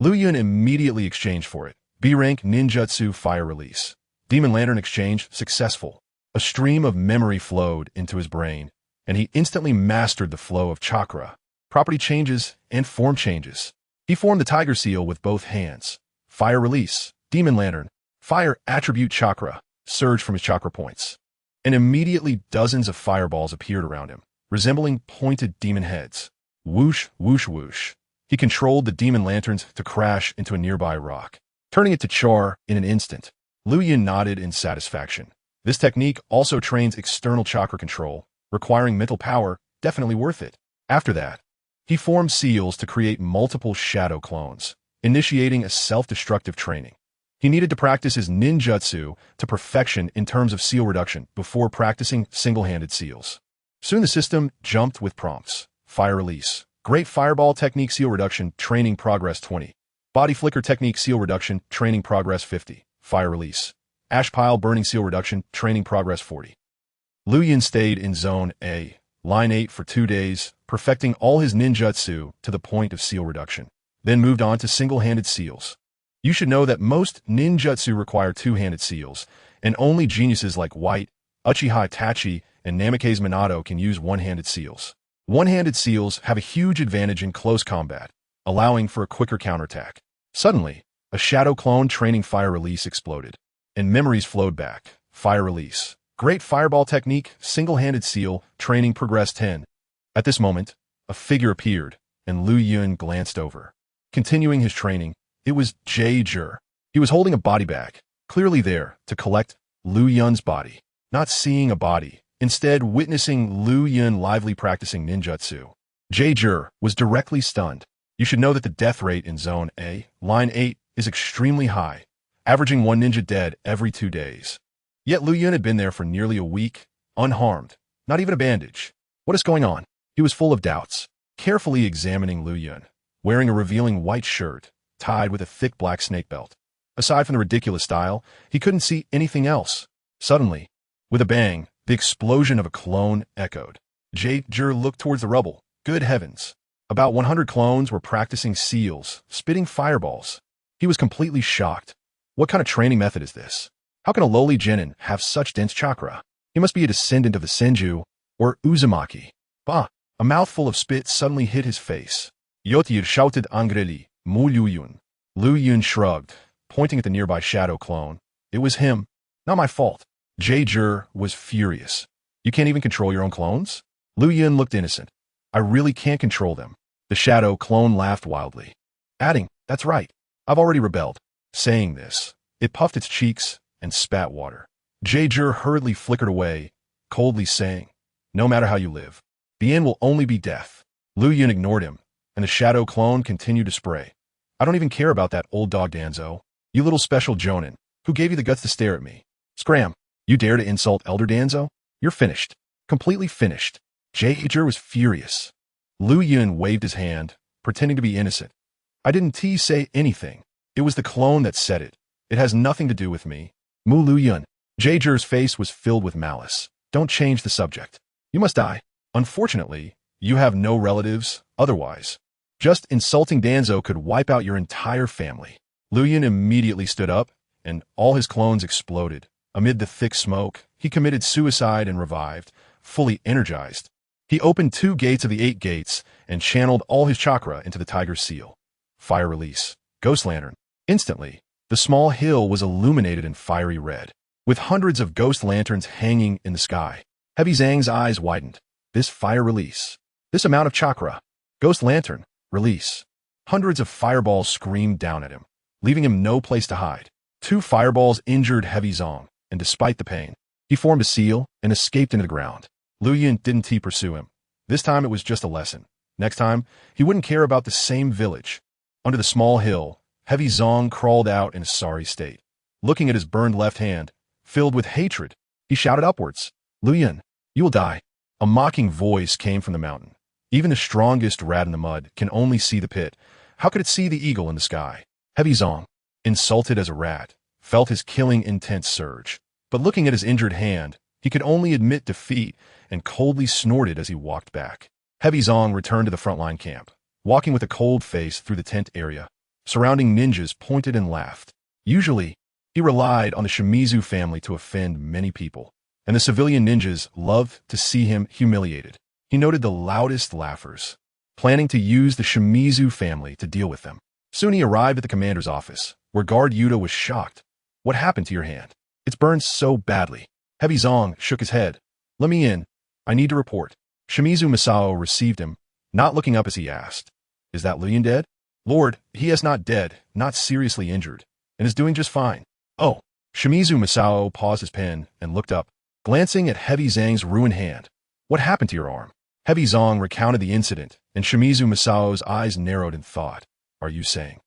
Liuyun immediately exchanged for it. B-rank ninjutsu fire release. Demon Lantern exchange successful. A stream of memory flowed into his brain, and he instantly mastered the flow of chakra, property changes, and form changes. He formed the tiger seal with both hands. Fire release. Demon Lantern. Fire attribute chakra surged from his chakra points. And immediately dozens of fireballs appeared around him, resembling pointed demon heads. Whoosh, whoosh, whoosh. He controlled the demon lanterns to crash into a nearby rock, turning it to char in an instant. Liuyun nodded in satisfaction. This technique also trains external chakra control, requiring mental power, definitely worth it. After that, he formed seals to create multiple shadow clones, initiating a self-destructive training. He needed to practice his ninjutsu to perfection in terms of seal reduction before practicing single-handed seals. Soon the system jumped with prompts. Fire release. Great fireball technique seal reduction, training progress 20. Body flicker technique seal reduction, training progress 50. Fire release. Ash pile burning seal reduction, training progress 40. Liuyun stayed in Zone A, Line 8 for 2 days, perfecting all his ninjutsu to the point of seal reduction, then moved on to single-handed seals. You should know that most ninjutsu require two-handed seals, and only geniuses like White, Uchiha Itachi, and Namikaze Minato can use one-handed seals. One-handed seals have a huge advantage in close combat, allowing for a quicker counterattack. Suddenly, a shadow clone training fire release exploded, and memories flowed back. Fire release. Great fireball technique, single-handed seal, training progress 10. At this moment, a figure appeared, and Liuyun glanced over. Continuing his training, it was Jae-jer. He was holding a body bag, clearly there to collect Liuyun's body. Not seeing a body, instead witnessing Liuyun lively practicing ninjutsu. Jae was directly stunned. You should know that the death rate in Zone A, Line 8, is extremely high, averaging one ninja dead every 2 days. Yet Liuyun had been there for nearly a week, unharmed, not even a bandage. What is going on? He was full of doubts, carefully examining Liuyun, wearing a revealing white shirt, tied with a thick black snake belt. Aside from the ridiculous style, he couldn't see anything else. Suddenly, with a bang, the explosion of a clone echoed. Jae looked towards the rubble. Good heavens. About 100 clones were practicing seals, spitting fireballs. He was completely shocked. What kind of training method is this? How can a lowly genin have such dense chakra? He must be a descendant of the Senju, or Uzumaki. Bah! A mouthful of spit suddenly hit his face. Yotir shouted angrily, Mu Liuyun. Liuyun shrugged, pointing at the nearby shadow clone. It was him. Not my fault. Jae was furious. You can't even control your own clones? Liuyun looked innocent. I really can't control them. The shadow clone laughed wildly, adding, that's right. I've already rebelled. Saying this, it puffed its cheeks and spat water. Jae hurriedly flickered away, coldly saying, no matter how you live, the end will only be death. Liuyun ignored him, and the shadow clone continued to spray. I don't even care about that old dog Danzo. You little special Jonin, who gave you the guts to stare at me? Scram, you dare to insult Elder Danzo? You're finished. Completely finished. Jae was furious. Liuyun waved his hand, pretending to be innocent. I didn't say anything. It was the clone that said it. It has nothing to do with me. Mu Liuyun. Jae's face was filled with malice. Don't change the subject. You must die. Unfortunately, you have no relatives otherwise. Just insulting Danzo could wipe out your entire family. Liuyun immediately stood up, and all his clones exploded. Amid the thick smoke, he committed suicide and revived, fully energized. He opened 2 gates of the 8 gates and channeled all his chakra into the tiger's seal. Fire release. Ghost lantern. Instantly, the small hill was illuminated in fiery red, with hundreds of ghost lanterns hanging in the sky. Heavy Zhang's eyes widened. This fire release. This amount of chakra. Ghost lantern. Release. Hundreds of fireballs screamed down at him, leaving him no place to hide. 2 fireballs injured Heavy Zhang, and despite the pain, he formed a seal and escaped into the ground. Liuyun didn't pursue him. This time it was just a lesson. Next time, he wouldn't care about the same village. Under the small hill, Heavy Zhang crawled out in a sorry state. Looking at his burned left hand, filled with hatred, he shouted upwards, Liuyun, you will die. A mocking voice came from the mountain. Even the strongest rat in the mud can only see the pit. How could it see the eagle in the sky? Heavy Zhang, insulted as a rat, felt his killing intent surge. But looking at his injured hand, he could only admit defeat and coldly snorted as he walked back. Heavy Zhang returned to the frontline camp, walking with a cold face through the tent area. Surrounding ninjas pointed and laughed. Usually, he relied on the Shimizu family to offend many people, and the civilian ninjas loved to see him humiliated. He noted the loudest laughers, planning to use the Shimizu family to deal with them. Soon he arrived at the commander's office, where Guard Yuta was shocked. What happened to your hand? It's burned so badly. Heavy Zhang shook his head. Let me in. I need to report. Shimizu Masao received him, not looking up as he asked, is that Liuyun dead? Lord, he is not dead, not seriously injured, and is doing just fine. Oh. Shimizu Masao paused his pen and looked up, glancing at Heavy Zhang's ruined hand. What happened to your arm? Heavy Zhang recounted the incident, and Shimizu Masao's eyes narrowed in thought. Are you saying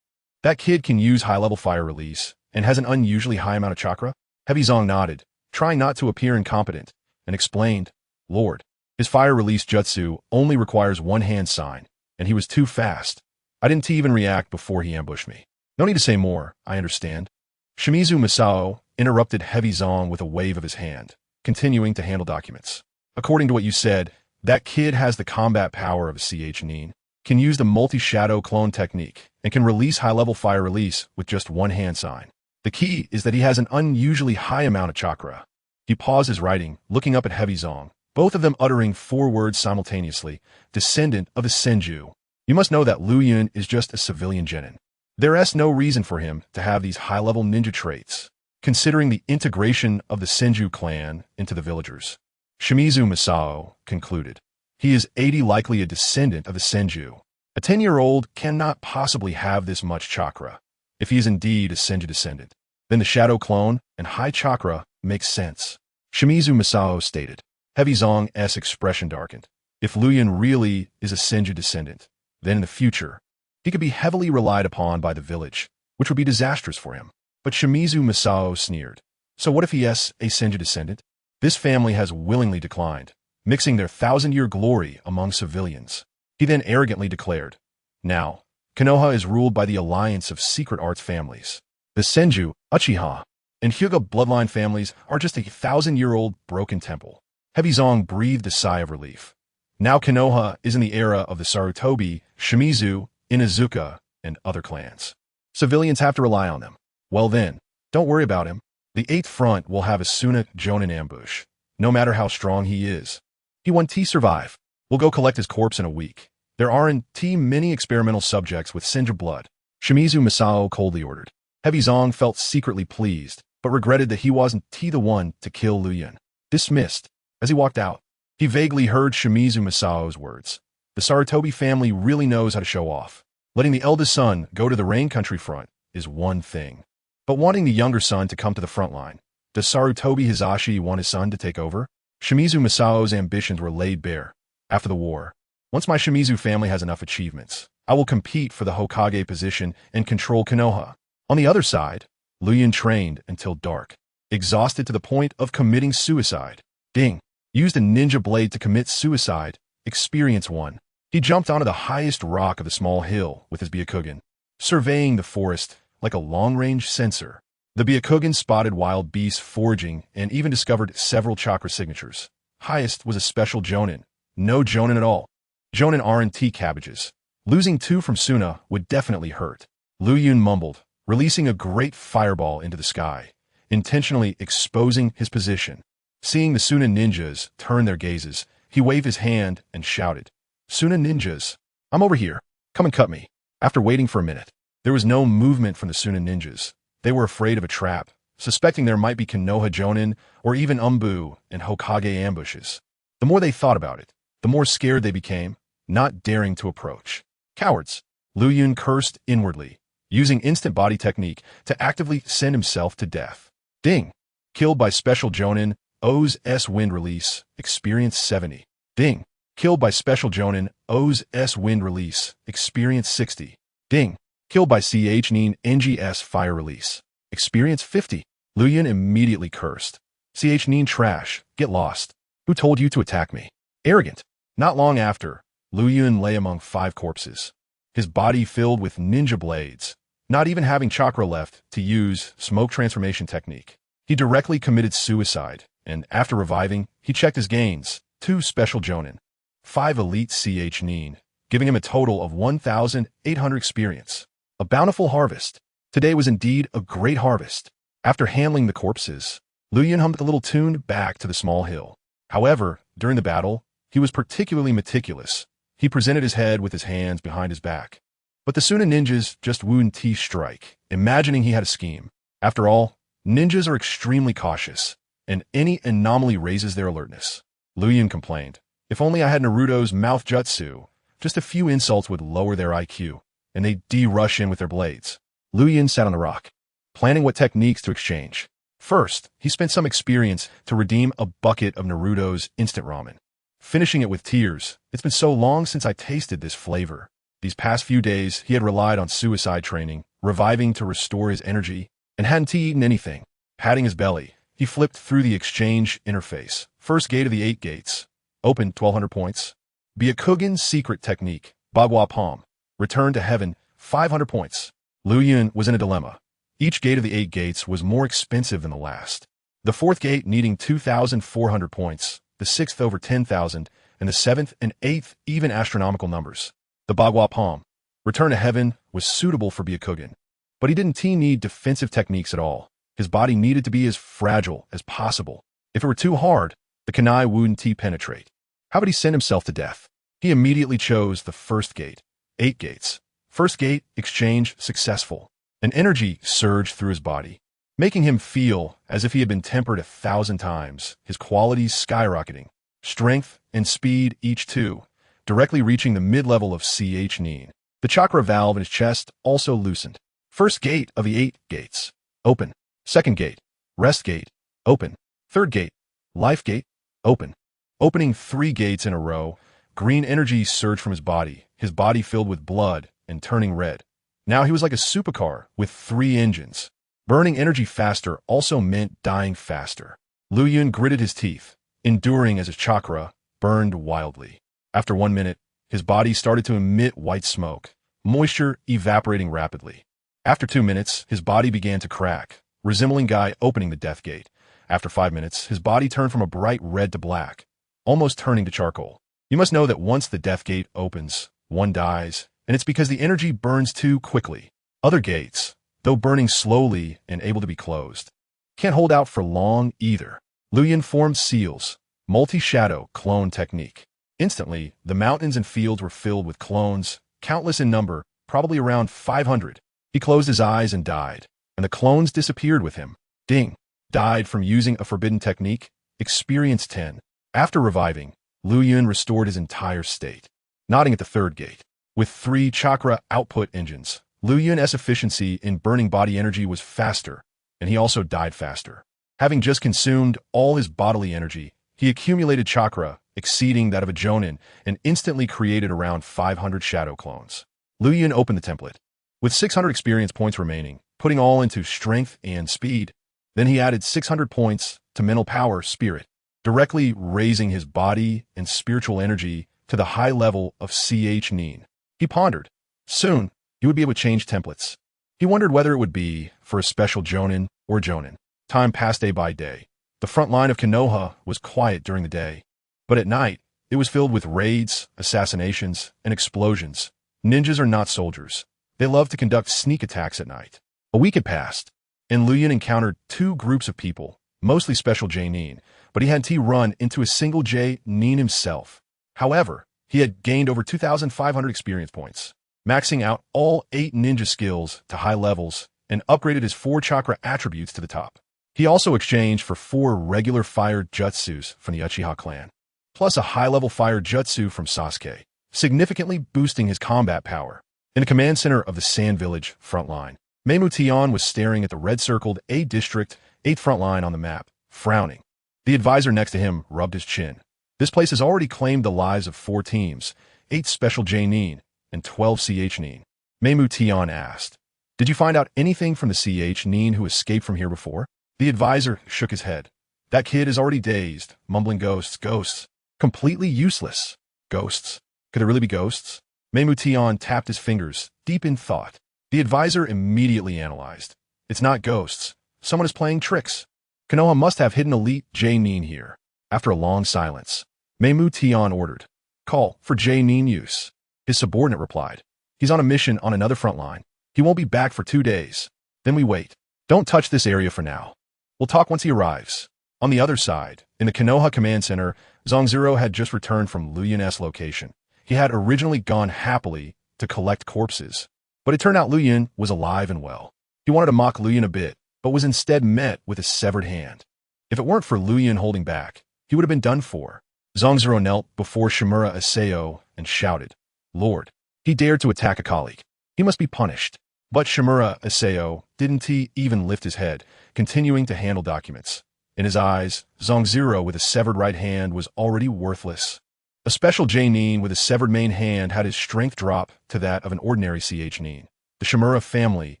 that kid can use high-level fire release and has an unusually high amount of chakra? Heavy Zhang nodded, trying not to appear incompetent, and explained, Lord, his fire release jutsu only requires one hand sign, and he was too fast. I didn't even react before he ambushed me. No need to say more, I understand. Shimizu Masao interrupted Heavy Zhang with a wave of his hand, continuing to handle documents. According to what you said, that kid has the combat power of a CH Nin, can use the multi-shadow clone technique, and can release high-level fire release with just one hand sign. The key is that he has an unusually high amount of chakra. He paused his writing, looking up at Heavy Zhang, both of them uttering 4 words simultaneously, descendant of the Senju. You must know that Liuyun is just a civilian genin. There is no reason for him to have these high-level ninja traits, considering the integration of the Senju clan into the villagers. Shimizu Masao concluded. He is 80 likely a descendant of the Senju. A 10-year-old cannot possibly have this much chakra. If he is indeed a Senju descendant, then the shadow clone and high chakra makes sense. Shimizu Masao stated. Heavy Zhang's expression darkened. If Liuyun really is a Senju descendant, then in the future, he could be heavily relied upon by the village, which would be disastrous for him. But Shimizu Masao sneered. So what if he is a Senju descendant? This family has willingly declined, mixing their 1,000-year glory among civilians. He then arrogantly declared, now, Konoha is ruled by the alliance of secret arts families. The Senju, Uchiha, and Hyuga bloodline families are just a 1,000-year-old broken temple. Heavy-Zong breathed a sigh of relief. Now Konoha is in the era of the Sarutobi, Shimizu, Inazuka, and other clans. Civilians have to rely on them. Well then, don't worry about him. The 8th Front will have a Suna Jonin ambush, no matter how strong he is. He won't survive. We'll go collect his corpse in a week. There aren't many experimental subjects with Senju blood, Shimizu Masao coldly ordered. Heavy-Zong felt secretly pleased, but regretted that he wasn't the one to kill Liuyun. Dismissed. As he walked out, he vaguely heard Shimizu Masao's words. The Sarutobi family really knows how to show off. Letting the eldest son go to the Rain Country front is one thing. But wanting the younger son to come to the front line, does Sarutobi Hisashi want his son to take over? Shimizu Masao's ambitions were laid bare. After the war, once my Shimizu family has enough achievements, I will compete for the Hokage position and control Konoha. On the other side, Liuyun trained until dark, exhausted to the point of committing suicide. Ding! Used a ninja blade to commit suicide. Experience 1. He jumped onto the highest rock of the small hill with his Byakugan, surveying the forest like a long-range sensor. The Byakugan spotted wild beasts foraging and even discovered several chakra signatures. Highest was a special Jonin. No Jonin at all. Jonin aren't cabbages. Losing 2 from Suna would definitely hurt. Liuyun mumbled, releasing a great fireball into the sky, intentionally exposing his position. Seeing the Suna ninjas turn their gazes, he waved his hand and shouted, Suna ninjas, I'm over here. Come and cut me. After waiting for a minute, there was no movement from the Suna ninjas. They were afraid of a trap, suspecting there might be Konoha Jonin or even Umbu and Hokage ambushes. The more they thought about it, the more scared they became, not daring to approach. Cowards! Liuyun cursed inwardly, using instant body technique to actively send himself to death. Ding! Killed by Special Jonin, O's S Wind Release, Experience 70. Ding! Killed by Special Jonin, O's S Wind Release, Experience 60. Ding! Killed by CH Nin NGS Fire Release, Experience 50. Liuyun immediately cursed. CH Nin trash, get lost. Who told you to attack me? Arrogant. Not long after, Liuyun lay among 5 corpses, his body filled with ninja blades, not even having chakra left to use smoke transformation technique. He directly committed suicide, and after reviving, he checked his gains, 2 special Jonin, 5 elite CH Nin, giving him a total of 1,800 experience. A bountiful harvest. Today was indeed a great harvest. After handling the corpses, Liuyun hummed a little tune back to the small hill. However, during the battle, he was particularly meticulous. He presented his head with his hands behind his back. But the Suna ninjas just wouldn't strike, imagining he had a scheme. After all, ninjas are extremely cautious, and any anomaly raises their alertness. Liuyun complained, if only I had Naruto's mouth jutsu, just a few insults would lower their IQ, and they'd rush in with their blades. Liuyun sat on the rock, planning what techniques to exchange. First, he spent some experience to redeem a bucket of Naruto's instant ramen, finishing it with tears. It's been so long since I tasted this flavor. These past few days, he had relied on suicide training, reviving to restore his energy, and hadn't eaten anything. Patting his belly, he flipped through the exchange interface. First gate of the 8 gates. Open 1,200 points. Byakugan's secret technique. Bagua Palm. Return to heaven. 500 points. Liuyun was in a dilemma. Each gate of the 8 gates was more expensive than the last. The 4th gate needing 2,400 points, the 6th over 10,000, and the 7th and 8th even astronomical numbers. The Bagua Palm, Return to Heaven, was suitable for Byakugan, but he didn't need defensive techniques at all. His body needed to be as fragile as possible. If it were too hard, the kunai wouldn't penetrate. How would he send himself to death? He immediately chose the 1st gate. 8 gates. 1st gate, exchange successful. An energy surged through his body, making him feel as if he had been tempered 1,000 times, his qualities skyrocketing. Strength and speed each 2, directly reaching the mid-level of CH Nin. The chakra valve in his chest also loosened. 1st gate of the 8 gates. Open. 2nd gate. Rest gate. Open. 3rd gate. Life gate. Open. Opening 3 gates in a row, Green energy surged from his body filled with blood and turning red. Now he was like a supercar with 3 engines. Burning energy faster also meant dying faster. Liuyun gritted his teeth, enduring as his chakra burned wildly. After 1 minute, his body started to emit white smoke, moisture evaporating rapidly. After 2 minutes, his body began to crack, resembling Guy opening the death gate. After 5 minutes, his body turned from a bright red to black, almost turning to charcoal. You must know that once the death gate opens, one dies, and it's because the energy burns too quickly. Other gates, though burning slowly and able to be closed, can't hold out for long either. Liuyun formed seals, multi-shadow clone technique. Instantly, the mountains and fields were filled with clones, countless in number, probably around 500. He closed his eyes and died, and the clones disappeared with him. Ding. Died from using a forbidden technique. Experience 10. After reviving, Liuyun restored his entire state. Nodding at the third gate. With 3 chakra output engines, Liuyun's efficiency in burning body energy was faster, and he also died faster. Having just consumed all his bodily energy, he accumulated chakra exceeding that of a Jonin and instantly created around 500 shadow clones. Liuyun opened the template. With 600 experience points remaining, putting all into strength and speed, then he added 600 points to mental power spirit, directly raising his body and spiritual energy to the high level of Ch-Nin. He pondered. Soon, he would be able to change templates. He wondered whether it would be for a special Jonin or Jonin. Time passed day by day. The front line of Konoha was quiet during the day, but at night, it was filled with raids, assassinations, and explosions. Ninjas are not soldiers. They love to conduct sneak attacks at night. A week had passed, and Liuyun encountered 2 groups of people, mostly special J-Nin, but he had to run into a single J-Nin himself. However, he had gained over 2,500 experience points, maxing out all 8 ninja skills to high levels and upgraded his 4 chakra attributes to the top. He also exchanged for 4 regular fire jutsus from the Uchiha clan, plus a high-level fire jutsu from Sasuke, significantly boosting his combat power. In the command center of the Sand Village front line, Meimutian was staring at the red-circled A District 8th front line on the map, frowning. The advisor next to him rubbed his chin. This place has already claimed the lives of 4 teams, 8 special J-Nin, and 12 Ch-Nin. Meimutian asked, "Did you find out anything from the Ch-Nin who escaped from here before?" The advisor shook his head. "That kid is already dazed, mumbling ghosts, ghosts. Completely useless. Ghosts. Could there really be ghosts?" Meimutian tapped his fingers, deep in thought. The advisor immediately analyzed. "It's not ghosts. Someone is playing tricks. Konoha must have hidden elite J-Nin here." After a long silence, Meimutian ordered, "Call for J-Nin use." His subordinate replied, "He's on a mission on another front line. He won't be back for 2 days. Then we wait. Don't touch this area for now. We'll talk once he arrives." On the other side, in the Konoha command center, Zongzuro had just returned from Liuyun's location. He had originally gone happily to collect corpses, but it turned out Liuyun was alive and well. He wanted to mock Liuyun a bit, but was instead met with a severed hand. If it weren't for Liuyun holding back, he would have been done for. Zongzuro knelt before Shimura Aseo and shouted, "Lord, he dared to attack a colleague. He must be punished." But Shimura Aseo didn't even lift his head, continuing to handle documents. In his eyes, Zongzuro with a severed right hand was already worthless. A special J-Nin with a severed main hand had his strength drop to that of an ordinary Ch-Nin. The Shimura family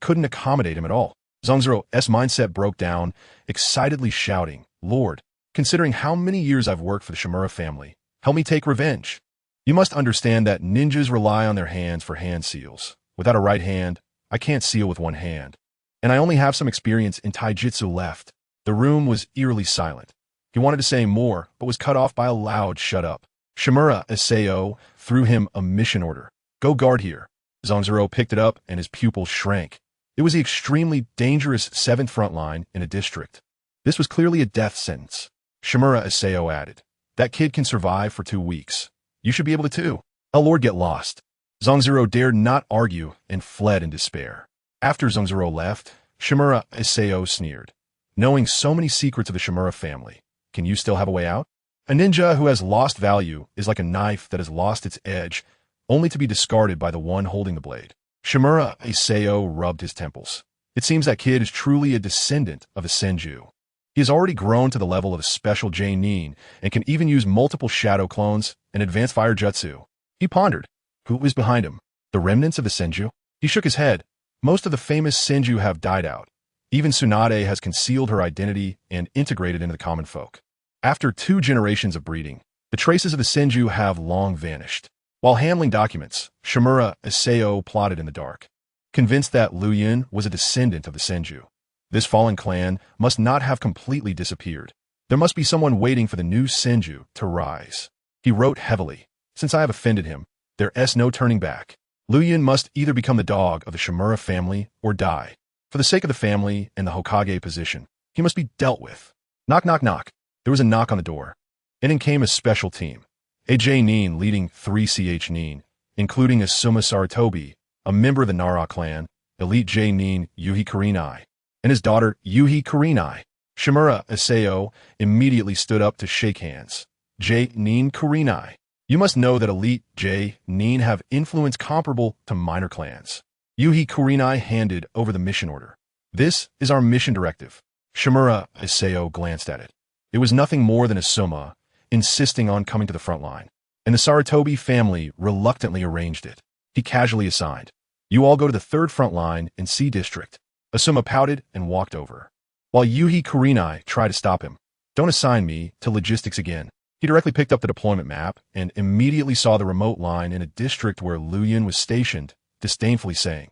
couldn't accommodate him at all. Zongzuro's mindset broke down, excitedly shouting, "Lord, considering how many years I've worked for the Shimura family, help me take revenge. You must understand that ninjas rely on their hands for hand seals. Without a right hand, I can't seal with one hand. And I only have some experience in taijutsu left." The room was eerily silent. He wanted to say more, but was cut off by a loud "shut up." Shimura Aseo threw him a mission order. "Go guard here." Zongzuro picked it up and his pupil shrank. It was the extremely dangerous 7th front line in a district. This was clearly a death sentence. Shimura Aseo added, "That kid can survive for 2 weeks. You should be able to too. A lord get lost." Zongzuro dared not argue and fled in despair. After Zongzuro left, Shimura Aseo sneered. "Knowing so many secrets of the Shimura family, can you still have a way out? A ninja who has lost value is like a knife that has lost its edge, only to be discarded by the one holding the blade." Shimura Aseo rubbed his temples. It seems that kid is truly a descendant of a Senju. He has already grown to the level of a special J-Nin and can even use multiple shadow clones an advanced fire jutsu. He pondered. Who was behind him? The remnants of the Senju? He shook his head. Most of the famous Senju have died out. Even Tsunade has concealed her identity and integrated into the common folk. After 2 generations of breeding, the traces of the Senju have long vanished. While handling documents, Shimura Isao plotted in the dark, convinced that Liuyun was a descendant of the Senju. This fallen clan must not have completely disappeared. There must be someone waiting for the new Senju to rise. He wrote heavily. Since I have offended him, there's no turning back. Liuyun must either become the dog of the Shimura family or die. For the sake of the family and the Hokage position, he must be dealt with. Knock, knock, knock. There was a knock on the door. In came a special team. AJ Nin leading 3CH Nin, including Asuma Sarutobi, a member of the Nara clan, Elite J Nin Yuhi Kurenai, and his daughter Yuhi Kurenai. Shimura Isao immediately stood up to shake hands. J Nin Kurenai. You must know that Elite J Nin have influence comparable to minor clans. Yuhi Kurenai handed over the mission order. This is our mission directive. Shimura Isao glanced at it. It was nothing more than Asuma insisting on coming to the front line, and the Sarutobi family reluctantly arranged it. He casually assigned, "You all go to the 3rd front line in C District." Asuma pouted and walked over, while Yuhi Kurenai tried to stop him. "Don't assign me to logistics again." He directly picked up the deployment map and immediately saw the remote line in a district where Liuyun was stationed, disdainfully saying,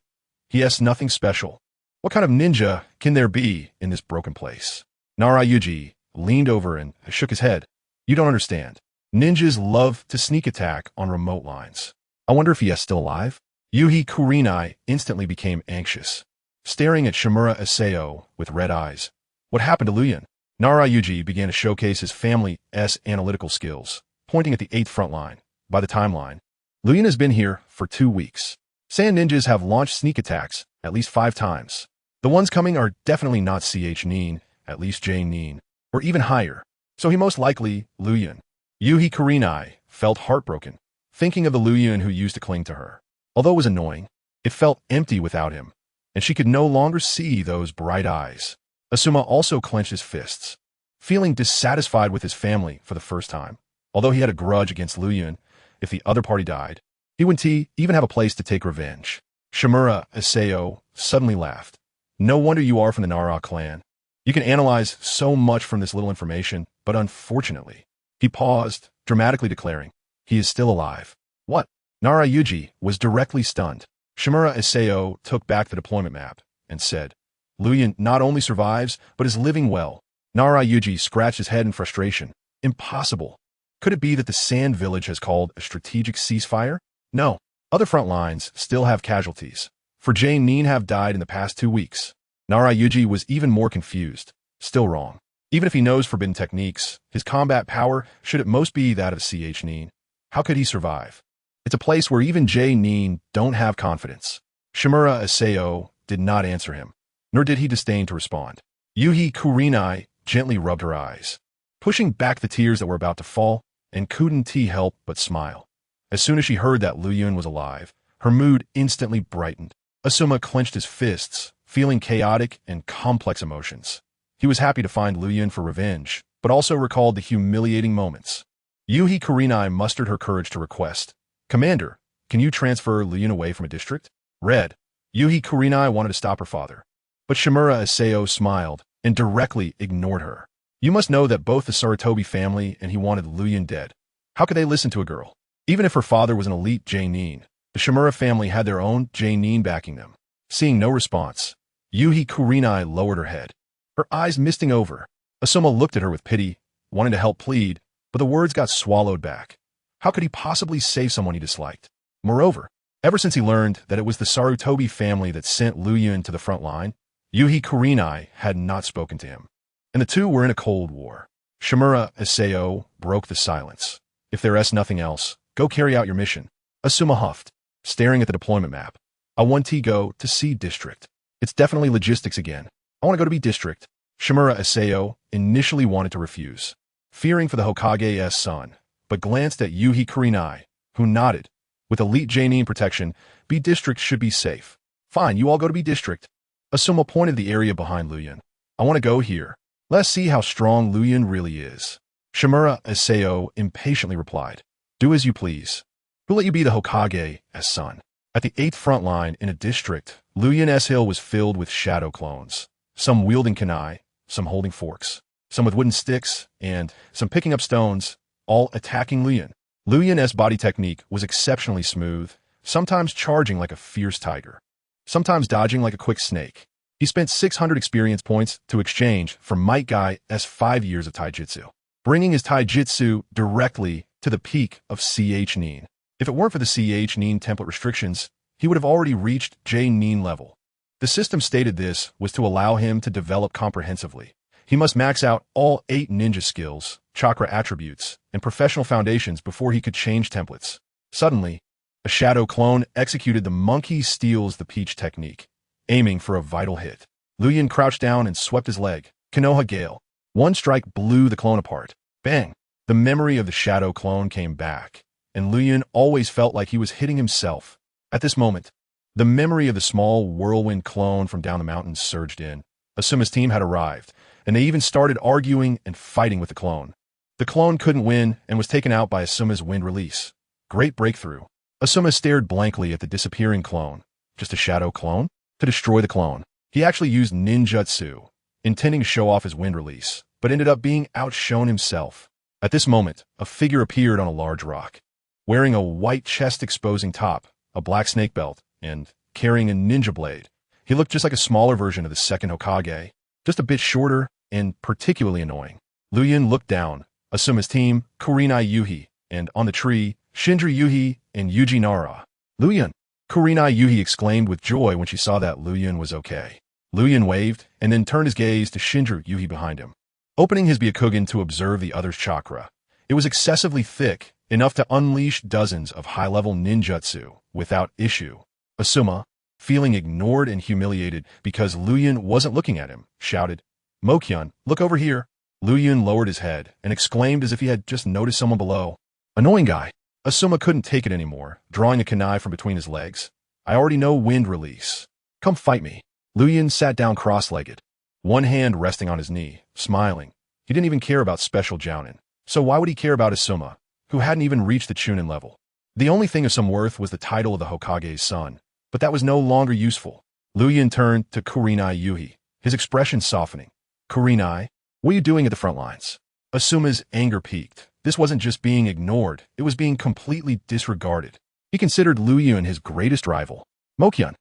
"He nothing special. What kind of ninja can there be in this broken place?" Narayuji leaned over and shook his head. "You don't understand. Ninjas love to sneak attack on remote lines. I wonder if he is still alive?" Yuhi Kurenai instantly became anxious, staring at Shimura Isao with red eyes. "What happened to Liuyun?" Narayuji began to showcase his family's analytical skills, pointing at the 8th front line. By the timeline, Liuyun has been here for 2 weeks. Sand ninjas have launched sneak attacks at least 5 times. The ones coming are definitely not CH Nin, at least J Nin, or even higher. So he most likely Liuyun. Yuhi Kurenai felt heartbroken, thinking of the Liuyun who used to cling to her. Although it was annoying, it felt empty without him, and she could no longer see those bright eyes. Asuma also clenched his fists, feeling dissatisfied with his family for the first time. Although he had a grudge against Liuyun, if the other party died, he wouldn't even have a place to take revenge. Shimura Isao suddenly laughed. "No wonder you are from the Nara clan. You can analyze so much from this little information, but unfortunately..." He paused, dramatically declaring, "He is still alive." "What?" Narayuji was directly stunned. Shimura Isao took back the deployment map and said, "Liuyun not only survives, but is living well." Narayuji scratched his head in frustration. Impossible. Could it be that the Sand Village has called a strategic ceasefire? No. Other front lines still have casualties. For J Nin have died in the past 2 weeks. Narayuji was even more confused. Still wrong. Even if he knows forbidden techniques, his combat power should at most be that of CH Nin. How could he survive? It's a place where even J Nin don't have confidence. Shimura Isao did not answer him, nor did he disdain to respond. Yuhi Kurenai gently rubbed her eyes, pushing back the tears that were about to fall, and couldn't help but smile. As soon as she heard that Liuyun was alive, her mood instantly brightened. Asuma clenched his fists, feeling chaotic and complex emotions. He was happy to find Liuyun for revenge, but also recalled the humiliating moments. Yuhi Kurenai mustered her courage to request, "Commander, can you transfer Liuyun away from a district?" Red. Yuhi Kurenai wanted to stop her father, but Shimura Isao smiled and directly ignored her. You must know that both the Sarutobi family and he wanted Liuyun dead. How could they listen to a girl? Even if her father was an elite J Nin, the Shimura family had their own J Nin backing them. Seeing no response, Yuhi Kurenai lowered her head, her eyes misting over. Asuma looked at her with pity, wanting to help plead, but the words got swallowed back. How could he possibly save someone he disliked? Moreover, ever since he learned that it was the Sarutobi family that sent Liuyun to the front line, Yuhi Kurenai had not spoken to him, and the two were in a cold war. Shimura Isao broke the silence. "If there's nothing else, go carry out your mission." Asuma huffed, staring at the deployment map. "I want to go to C District. It's definitely logistics again. I want to go to B District." Shimura Isao initially wanted to refuse, fearing for the Hokage's son, but glanced at Yuhi Kurenai, who nodded. With elite J-Nin protection, B District should be safe. "Fine, you all go to B District." Asuma pointed the area behind Liuyun. "I want to go here. Let's see how strong Liuyun really is." Shimura Isao impatiently replied, Do as you please. Who let you be the Hokage as son? At the 8th front line in a district, Liuyun's hill was filled with shadow clones. Some wielding kunai, some holding forks, some with wooden sticks, and some picking up stones, all attacking Liuyun. Liuyun's body technique was exceptionally smooth, sometimes charging like a fierce tiger, sometimes dodging like a quick snake. He spent 600 experience points to exchange for Might Guy's 5 years of taijutsu, bringing his taijutsu directly to the peak of CH Nin. If it weren't for the CH Nin template restrictions, he would have already reached J Nin level. The system stated this was to allow him to develop comprehensively. He must max out all 8 ninja skills, chakra attributes, and professional foundations before he could change templates. Suddenly, a shadow clone executed the monkey steals the peach technique, aiming for a vital hit. Liuyun crouched down and swept his leg. Konoha Gale. One strike blew the clone apart. Bang! The memory of the shadow clone came back, and Liuyun always felt like he was hitting himself. At this moment, the memory of the small whirlwind clone from down the mountains surged in. Asuma's team had arrived, and they even started arguing and fighting with the clone. The clone couldn't win and was taken out by Asuma's wind release. Great breakthrough. Asuma stared blankly at the disappearing clone. Just a shadow clone? To destroy the clone. He actually used ninjutsu, intending to show off his wind release, but ended up being outshone himself. At this moment, a figure appeared on a large rock, wearing a white chest-exposing top, a black snake belt, and carrying a ninja blade. He looked just like a smaller version of the second Hokage, just a bit shorter and particularly annoying. Liuyun looked down. Asuma's team, Kurenai Yuhi, and on the tree, Shinra Yuhi and Yuji Nara. Liuyun! Kurenai Yuhi exclaimed with joy when she saw that Liuyun was okay. Liuyun waved and then turned his gaze to Shinra Yuhi behind him, opening his Byakugan to observe the other's chakra. It was excessively thick, enough to unleash dozens of high-level ninjutsu without issue. Asuma, feeling ignored and humiliated because Liuyun wasn't looking at him, shouted, "Mokyun, look over here." Liuyun lowered his head and exclaimed as if he had just noticed someone below. "Annoying guy." Asuma couldn't take it anymore, drawing a kunai from between his legs. "I already know wind release. Come fight me." Liuyun sat down cross-legged, one hand resting on his knee, smiling. He didn't even care about special jounin. So why would he care about Asuma, who hadn't even reached the Chunin level? The only thing of some worth was the title of the Hokage's son, but that was no longer useful. Liuyun turned to Kurenai Yuhi, his expression softening. "Kurenai, what are you doing at the front lines?" Asuma's anger peaked. This wasn't just being ignored, it was being completely disregarded. He considered Liuyun his greatest rival. "Mokyun."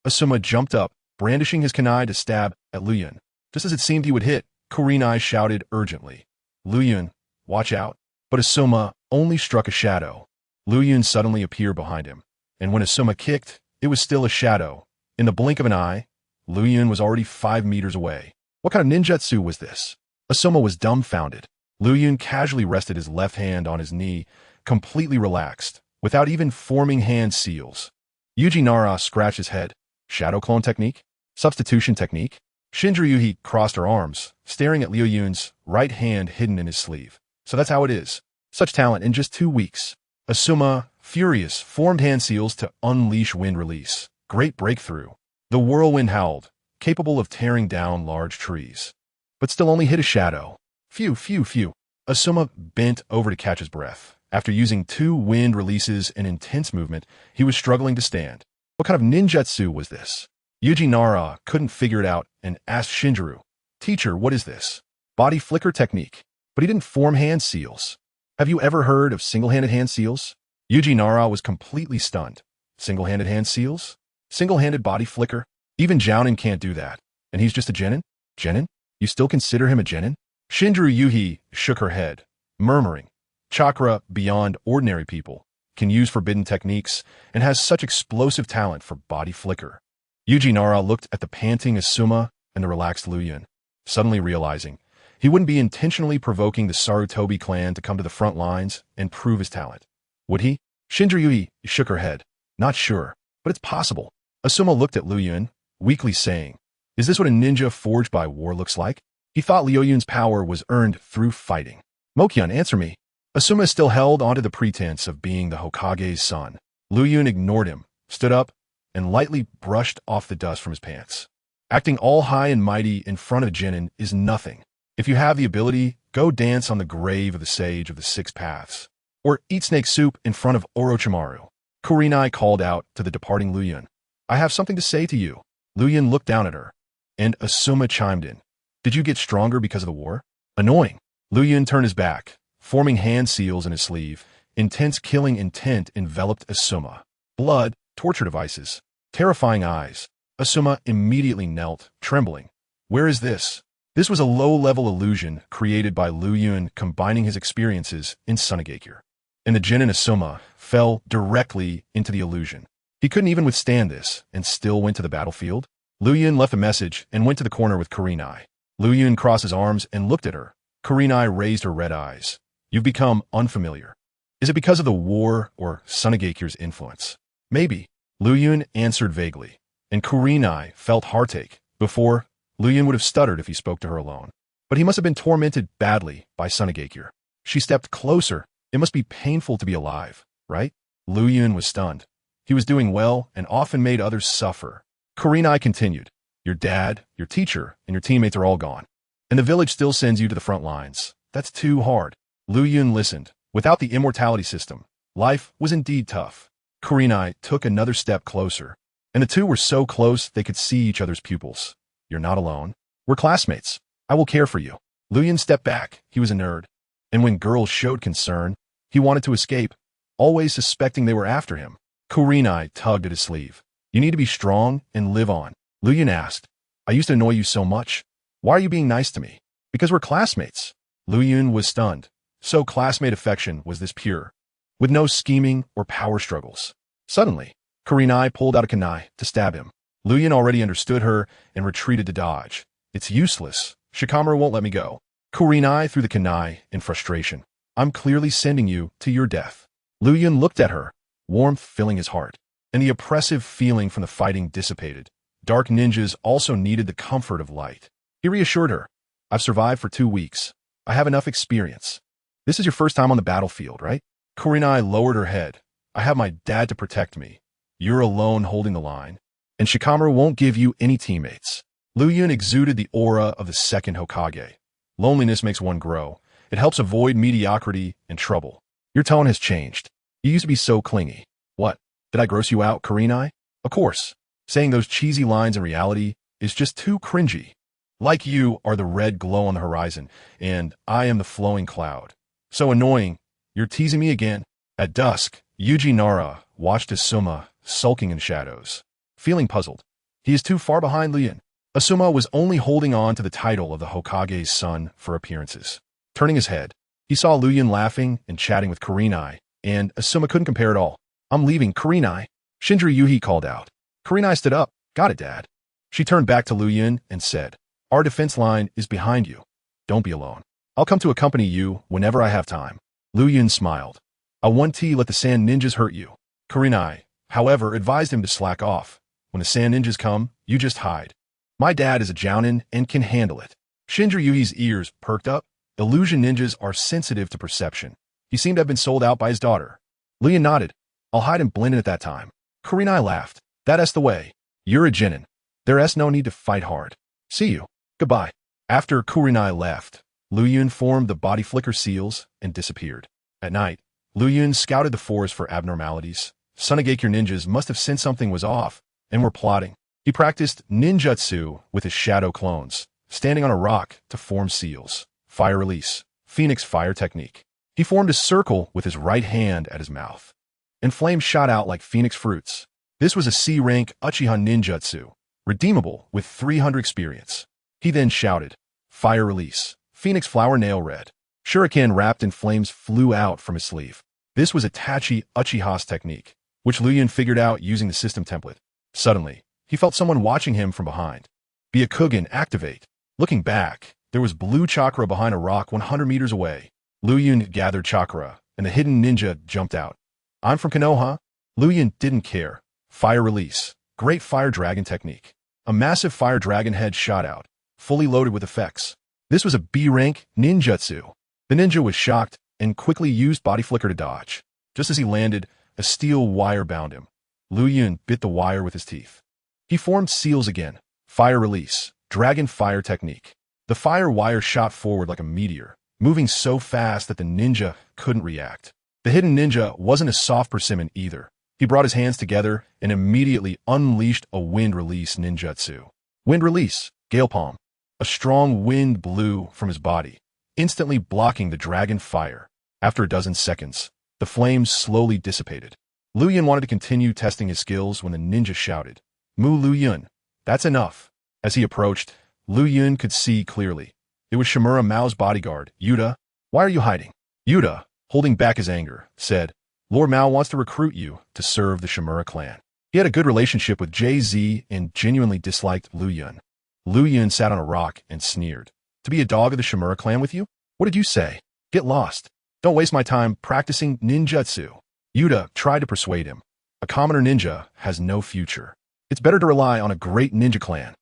Asuma jumped up, brandishing his kunai to stab at Liuyun. Just as it seemed he would hit, Kurenai shouted urgently, "Liuyun, watch out." But Asuma only struck a shadow. Liuyun suddenly appeared behind him, and when Asuma kicked, it was still a shadow. In the blink of an eye, Liuyun was already 5 meters away. What kind of ninjutsu was this? Asuma was dumbfounded. Liuyun casually rested his left hand on his knee, completely relaxed, without even forming hand seals. Yuji Nara scratched his head. Shadow clone technique? Substitution technique? Shinra Yuhi crossed her arms, staring at Liuyun's right hand hidden in his sleeve. So that's how it is. Such talent in just 2 weeks. Asuma, furious, formed hand seals to unleash wind release. Great breakthrough. The whirlwind howled, capable of tearing down large trees, but still only hit a shadow. Phew, phew, phew. Asuma bent over to catch his breath. After using 2 wind releases and intense movement, he was struggling to stand. What kind of ninjutsu was this? Yuji Nara couldn't figure it out and asked Shinjiro, "Teacher, what is this?" "Body flicker technique." But he didn't form hand seals. Have you ever heard of single-handed hand seals? Yuji Nara was completely stunned. Single-handed hand seals? Single-handed body flicker? Even Jounin can't do that. And he's just a genin? Genin? You still consider him a genin? Shinjiro Yuhi shook her head, murmuring, "Chakra, beyond ordinary people, can use forbidden techniques and has such explosive talent for body flicker." Yuji Nara looked at the panting Asuma and the relaxed Liuyun, suddenly realizing he wouldn't be intentionally provoking the Sarutobi clan to come to the front lines and prove his talent. Would he? Shinjiro Yuhi shook her head. "Not sure, but it's possible." Asuma looked at Liuyun, weakly saying, "Is this what a ninja forged by war looks like?" He thought Liuyun's power was earned through fighting. "Mokyun, answer me." Asuma still held onto the pretense of being the Hokage's son. Liuyun ignored him, stood up, and lightly brushed off the dust from his pants. Acting all high and mighty in front of a genin is nothing. If you have the ability, go dance on the grave of the sage of the 6 paths. or eat snake soup in front of Orochimaru. Kurenai called out to the departing Liuyun. I have something to say to you. Liuyun looked down at her, and Asuma chimed in. Did you get stronger because of the war? Annoying. Liuyun turned his back, forming hand seals in his sleeve. Intense killing intent enveloped Asuma. Blood, torture devices, terrifying eyes. Asuma immediately knelt, trembling. Where is this? This was a low-level illusion created by Liuyun combining his experiences in Sunagakure. And the Jin in Asuma fell directly into the illusion. He couldn't even withstand this and still went to the battlefield. Liuyun left a message and went to the corner with Kurenai. Liuyun crossed his arms and looked at her. Kurenai raised her red eyes. You've become unfamiliar. Is it because of the war or Sunagakure's influence? Maybe. Liuyun answered vaguely, and Kurenai felt heartache. Before, Liuyun would have stuttered if he spoke to her alone. But he must have been tormented badly by Sunagakure. She stepped closer. It must be painful to be alive, right? Liuyun was stunned. He was doing well and often made others suffer. Kurenai continued. Your dad, your teacher, and your teammates are all gone. And the village still sends you to the front lines. That's too hard. Liuyun listened. Without the immortality system, life was indeed tough. Kurenai took another step closer, and the two were so close they could see each other's pupils. You're not alone. We're classmates. I will care for you. Liuyun stepped back. He was a nerd. And when girls showed concern, he wanted to escape, always suspecting they were after him. Kurenai tugged at his sleeve. You need to be strong and live on. Liuyun asked, I used to annoy you so much. Why are you being nice to me? Because we're classmates. Liuyun was stunned. So classmate affection was this pure, with no scheming or power struggles. Suddenly, Kurenai pulled out a kunai to stab him. Liuyun already understood her and retreated to dodge. It's useless. Shikamaru won't let me go. Kurenai threw the kunai in frustration. I'm clearly sending you to your death. Liuyun looked at her, warmth filling his heart, and the oppressive feeling from the fighting dissipated. Dark ninjas also needed the comfort of light. He reassured her. I've survived for 2 weeks. I have enough experience. This is your first time on the battlefield, right? Kurenai lowered her head. I have my dad to protect me. You're alone holding the line. And Shikamaru won't give you any teammates. Liuyun exuded the aura of the second Hokage. Loneliness makes one grow. It helps avoid mediocrity and trouble. Your tone has changed. You used to be so clingy. What? Did I gross you out, Kurenai? Of course. Saying those cheesy lines in reality is just too cringy. Like you are the red glow on the horizon, and I am the flowing cloud. So annoying. You're teasing me again. At dusk, Yuji Nara watched Asuma sulking in shadows. Feeling puzzled. He is too far behind Liuyun. Asuma was only holding on to the title of the Hokage's son for appearances. Turning his head, he saw Liuyun laughing and chatting with Kurenai, and Asuma couldn't compare at all. I'm leaving, Kurenai. Shinjiro Yuhi called out. Kurenai stood up. Got it, Dad. She turned back to Liuyun and said, Our defense line is behind you. Don't be alone. I'll come to accompany you whenever I have time. Liuyun smiled. I won't let the sand ninjas hurt you. Kurenai, however, advised him to slack off. When the sand ninjas come, you just hide. My dad is a jounin and can handle it. Shinjiro Yuhi's ears perked up. Illusion ninjas are sensitive to perception. He seemed to have been sold out by his daughter. Liuyun nodded. I'll hide and blend in at that time. Kurenai laughed. That's the way. You're a genin. There's no need to fight hard. See you. Goodbye. After Kurenai left, Liuyun formed the body flicker seals and disappeared. At night, Liuyun scouted the forest for abnormalities. Sunagakure ninjas must have sensed something was off and were plotting. He practiced ninjutsu with his shadow clones, standing on a rock to form seals. Fire release. Phoenix fire technique. He formed a circle with his right hand at his mouth, and flames shot out like phoenix fruits. This was a C-rank Uchiha ninjutsu, redeemable with 300 experience. He then shouted, Fire release. Phoenix flower nail red. Shuriken wrapped in flames flew out from his sleeve. This was Itachi Uchiha's technique, which Liuyun figured out using the system template. Suddenly, he felt someone watching him from behind. Byakugan activate. Looking back, there was blue chakra behind a rock 100 meters away. Liuyun gathered chakra, and the hidden ninja jumped out. I'm from Konoha. Liuyun didn't care. Fire release. Great fire dragon technique. A massive fire dragon head shot out, fully loaded with effects. This was a B-rank ninjutsu. The ninja was shocked and quickly used body flicker to dodge. Just as he landed, a steel wire bound him. Liuyun bit the wire with his teeth. He formed seals again. Fire release. Dragon fire technique. The fire wire shot forward like a meteor, moving so fast that the ninja couldn't react. The hidden ninja wasn't a soft persimmon either. He brought his hands together and immediately unleashed a wind release ninjutsu. Wind release, gale palm. A strong wind blew from his body, instantly blocking the dragon fire. After a dozen seconds, the flames slowly dissipated. Liuyun wanted to continue testing his skills when the ninja shouted, "Mu Liuyun, that's enough." As he approached, Liuyun could see clearly. It was Shimura Mao's bodyguard, Yuta. "Why are you hiding?" Yuta, holding back his anger, said, "Lord Mao wants to recruit you to serve the Shimura clan." He had a good relationship with JZ and genuinely disliked Liuyun. Liuyun sat on a rock and sneered. "To be a dog of the Shimura clan with you? What did you say? Get lost. Don't waste my time practicing ninjutsu." Yuta tried to persuade him. "A commoner ninja has no future. It's better to rely on a great ninja clan."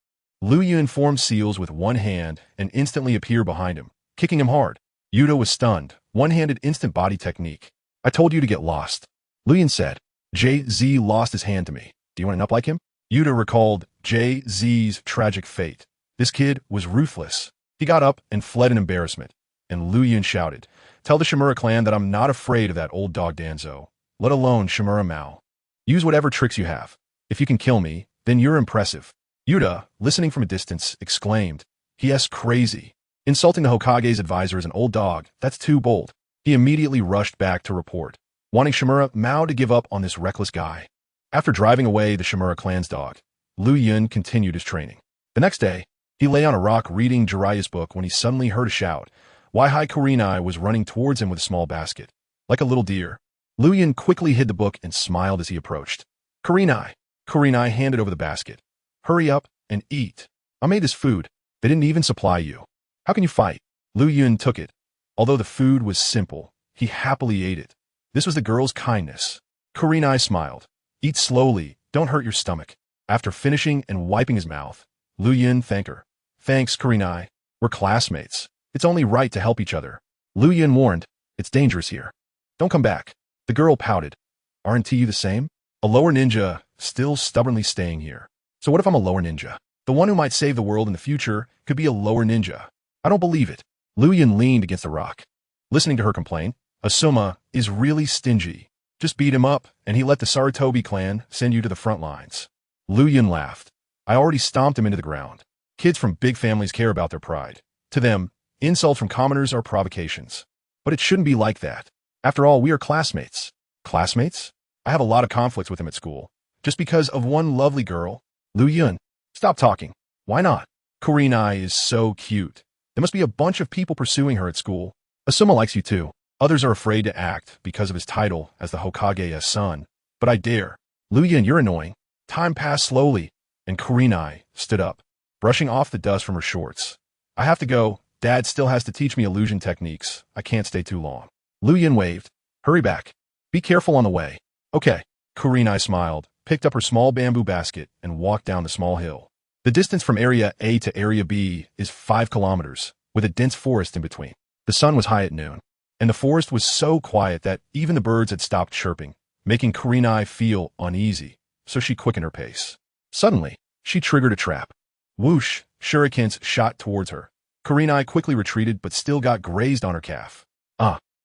Liuyun formed seals with one hand and instantly appeared behind him, kicking him hard. Yuta was stunned. One-handed instant body technique. "I told you to get lost." Liuyun said. "JZ lost his hand to me. Do you want to up like him?" Yuta recalled JZ's tragic fate. This kid was ruthless. He got up and fled in embarrassment. And Liuyun shouted, "Tell the Shimura clan that I'm not afraid of that old dog Danzo, let alone Shimura Mao. Use whatever tricks you have. If you can kill me, then you're impressive." Yuta, listening from a distance, exclaimed, "He-s crazy. Insulting the Hokage's advisor as an old dog, that's too bold." He immediately rushed back to report, wanting Shimura Mao to give up on this reckless guy. After driving away the Shimura clan's dog, Liuyun continued his training. The next day, he lay on a rock reading Jiraiya's book when he suddenly heard a shout. Waihai Kurenai was running towards him with a small basket. Like a little deer, Liuyun quickly hid the book and smiled as he approached. "Kurenai." Kurenai handed over the basket. "Hurry up and eat. I made this food. They didn't even supply you. How can you fight?" Liuyun took it. Although the food was simple, he happily ate it. This was the girl's kindness. Kurenai smiled. "Eat slowly, don't hurt your stomach." After finishing and wiping his mouth, Liuyun thanked her. "Thanks, Kurenai. We're classmates. It's only right to help each other." Liuyun warned, "It's dangerous here. Don't come back." The girl pouted. "Aren't you the same? A lower ninja, still stubbornly staying here. So what if I'm a lower ninja? The one who might save the world in the future could be a lower ninja. I don't believe it." Liuyun leaned against the rock. Listening to her complain, "Asuma is really stingy. Just beat him up, and he let the Sarutobi clan send you to the front lines." Liuyun laughed. "I already stomped him into the ground. Kids from big families care about their pride. To them, insults from commoners are provocations. But it shouldn't be like that. After all, we are classmates." "Classmates? I have a lot of conflicts with him at school. Just because of one lovely girl." "Liuyun, stop talking. Why not? Kurenai is so cute. There must be a bunch of people pursuing her at school. Asuma likes you too. Others are afraid to act because of his title as the Hokage's son. But I dare. Liuyun, you're annoying." Time passed slowly, and Kurenai stood up, brushing off the dust from her shorts. "I have to go. Dad still has to teach me illusion techniques. I can't stay too long." Liuyun waved. "Hurry back. Be careful on the way." "Okay." Kurenai smiled, picked up her small bamboo basket, and walked down the small hill. The distance from Area A to Area B is 5 kilometers, with a dense forest in between. The sun was high at noon, and the forest was so quiet that even the birds had stopped chirping, making Kurenai feel uneasy, so she quickened her pace. Suddenly, she triggered a trap. Whoosh, shurikens shot towards her. Kurenai quickly retreated but still got grazed on her calf.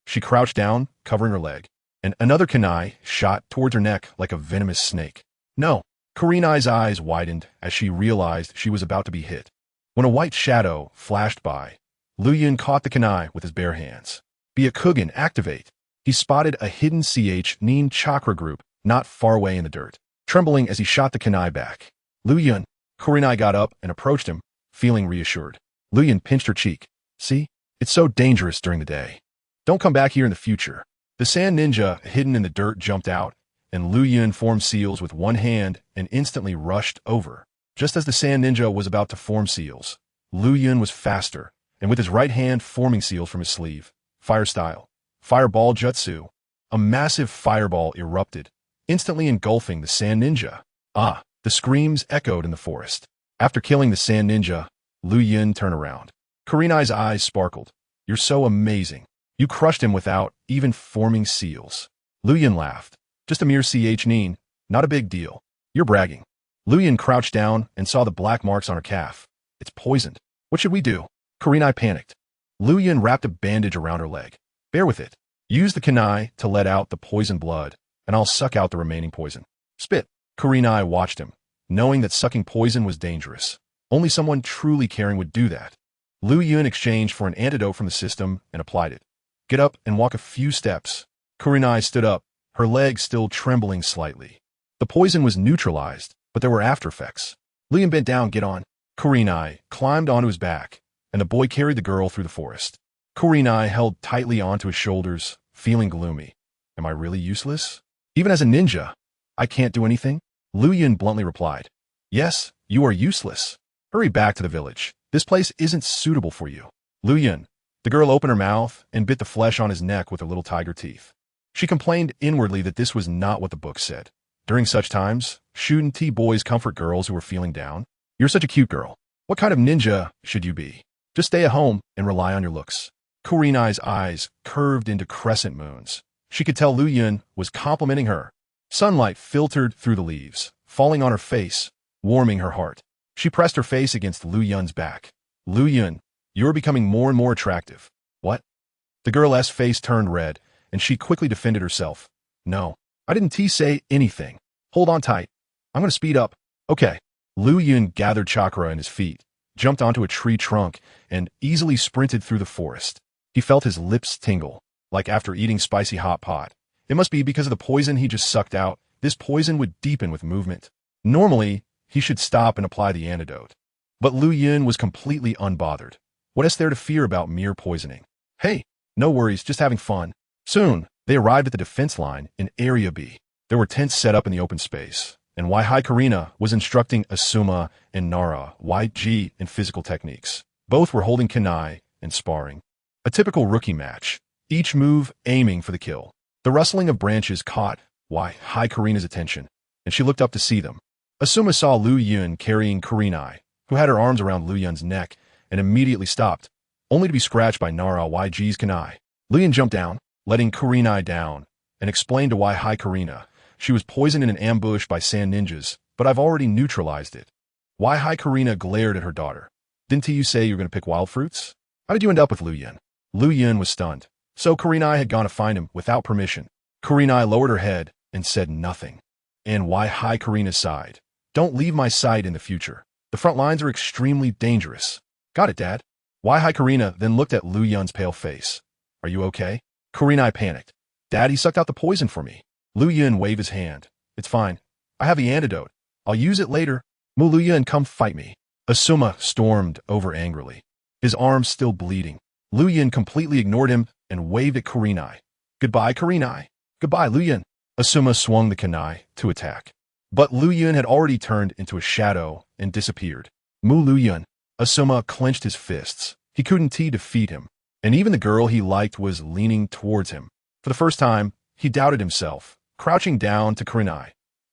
She crouched down, covering her leg, and another kunai shot towards her neck like a venomous snake. "No!" Kurenai's eyes widened as she realized she was about to be hit. When a white shadow flashed by, Liuyun caught the kunai with his bare hands. Byakugan, activate! He spotted a hidden Nin chakra group not far away in the dirt, trembling as he shot the kunai back. "Liuyun!" Kurenai got up and approached him, feeling reassured. Liuyun pinched her cheek. "See? It's so dangerous during the day. Don't come back here in the future." The sand ninja hidden in the dirt jumped out, and Liuyun formed seals with one hand and instantly rushed over. Just as the sand ninja was about to form seals, Liuyun was faster, and with his right hand forming seals from his sleeve. Fire style. Fireball jutsu. A massive fireball erupted, instantly engulfing the sand ninja. The screams echoed in the forest. After killing the sand ninja, Liuyun turned around. Kurenai's eyes sparkled. "You're so amazing. You crushed him without even forming seals." Liuyun laughed. "Just a mere Nin, not a big deal. You're bragging." Liuyun crouched down and saw the black marks on her calf. "It's poisoned. What should we do?" Kurenai panicked. Liuyun wrapped a bandage around her leg. "Bear with it. Use the kunai to let out the poison blood, and I'll suck out the remaining poison. Spit. Kurenai watched him, knowing that sucking poison was dangerous. Only someone truly caring would do that. Liuyun exchanged for an antidote from the system and applied it. Get up and walk a few steps. Kurenai stood up, her legs still trembling slightly. The poison was neutralized, but there were after effects. Liuyun bent down, get on. Kurenai climbed onto his back, and the boy carried the girl through the forest. Kurenai held tightly onto his shoulders, feeling gloomy. Am I really useless? Even as a ninja, I can't do anything? Liuyun bluntly replied. Yes, you are useless. Hurry back to the village. This place isn't suitable for you. Liuyun. The girl opened her mouth and bit the flesh on his neck with her little tiger teeth. She complained inwardly that this was not what the book said. During such times, shouldn't boys comfort girls who were feeling down? You're such a cute girl. What kind of ninja should you be? Just stay at home and rely on your looks. Kurenai's eyes curved into crescent moons. She could tell Liuyun was complimenting her. Sunlight filtered through the leaves, falling on her face, warming her heart. She pressed her face against Liuyun's back. Liuyun, you're becoming more and more attractive. What? The girl's face turned red, and she quickly defended herself. No, I didn't say anything. Hold on tight. I'm going to speed up. Okay. Liuyun gathered chakra in his feet, jumped onto a tree trunk, and easily sprinted through the forest. He felt his lips tingle, like after eating spicy hot pot. It must be because of the poison he just sucked out. This poison would deepen with movement. Normally, he should stop and apply the antidote. But Liuyun was completely unbothered. What is there to fear about mere poisoning? Hey, no worries, just having fun. Soon, they arrived at the defense line in Area B. There were tents set up in the open space, and Waihai Karina was instructing Asuma and Nara YG in physical techniques. Both were holding kunai and sparring. A typical rookie match, each move aiming for the kill. The rustling of branches caught Waihai Karina's attention, and she looked up to see them. Asuma saw Liuyun carrying Kurenai, who had her arms around Liuyun's neck, and immediately stopped, only to be scratched by Nara YG's kunai. Liuyun jumped down, letting Kurenai down, and explained to Waihai Karina, she was poisoned in an ambush by sand ninjas, but I've already neutralized it. Waihai Karina glared at her daughter. Didn't you say you were going to pick wild fruits? How did you end up with Liuyun? Liuyun was stunned. So Kurenai had gone to find him without permission. Kurenai lowered her head and said nothing. And Waihai Karina sighed. Don't leave my sight in the future. The front lines are extremely dangerous. Got it, Dad. Waihai Karina then looked at Liuyun's pale face. Are you okay? Kurenai panicked. Dad, he sucked out the poison for me. Liuyun waved his hand. It's fine. I have the antidote. I'll use it later. Liuyun, come fight me. Asuma stormed over angrily, his arms still bleeding. Liuyun completely ignored him and waved at Kurenai. Goodbye, Kurenai. Goodbye, Liuyun. Asuma swung the kunai to attack. But Liuyun had already turned into a shadow and disappeared. Liuyun. Asuma clenched his fists. He couldn't defeat him. And even the girl he liked was leaning towards him. For the first time, he doubted himself, crouching down to Kurenai.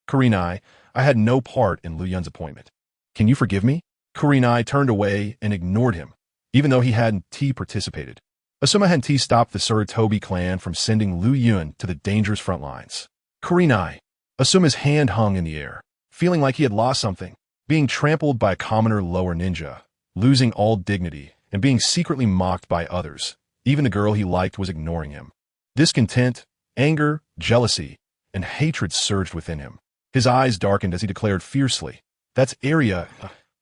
Kurenai, I had no part in Liuyun's appointment. Can you forgive me? Kurenai turned away and ignored him, even though he hadn't participated. Asuma hadn't stopped the Suratobi clan from sending Liuyun to the dangerous front lines. Kurenai. Asuma's hand hung in the air, feeling like he had lost something, being trampled by a commoner lower ninja, losing all dignity, and being secretly mocked by others. Even the girl he liked was ignoring him. Discontent, anger, jealousy, and hatred surged within him. His eyes darkened as he declared fiercely, that's area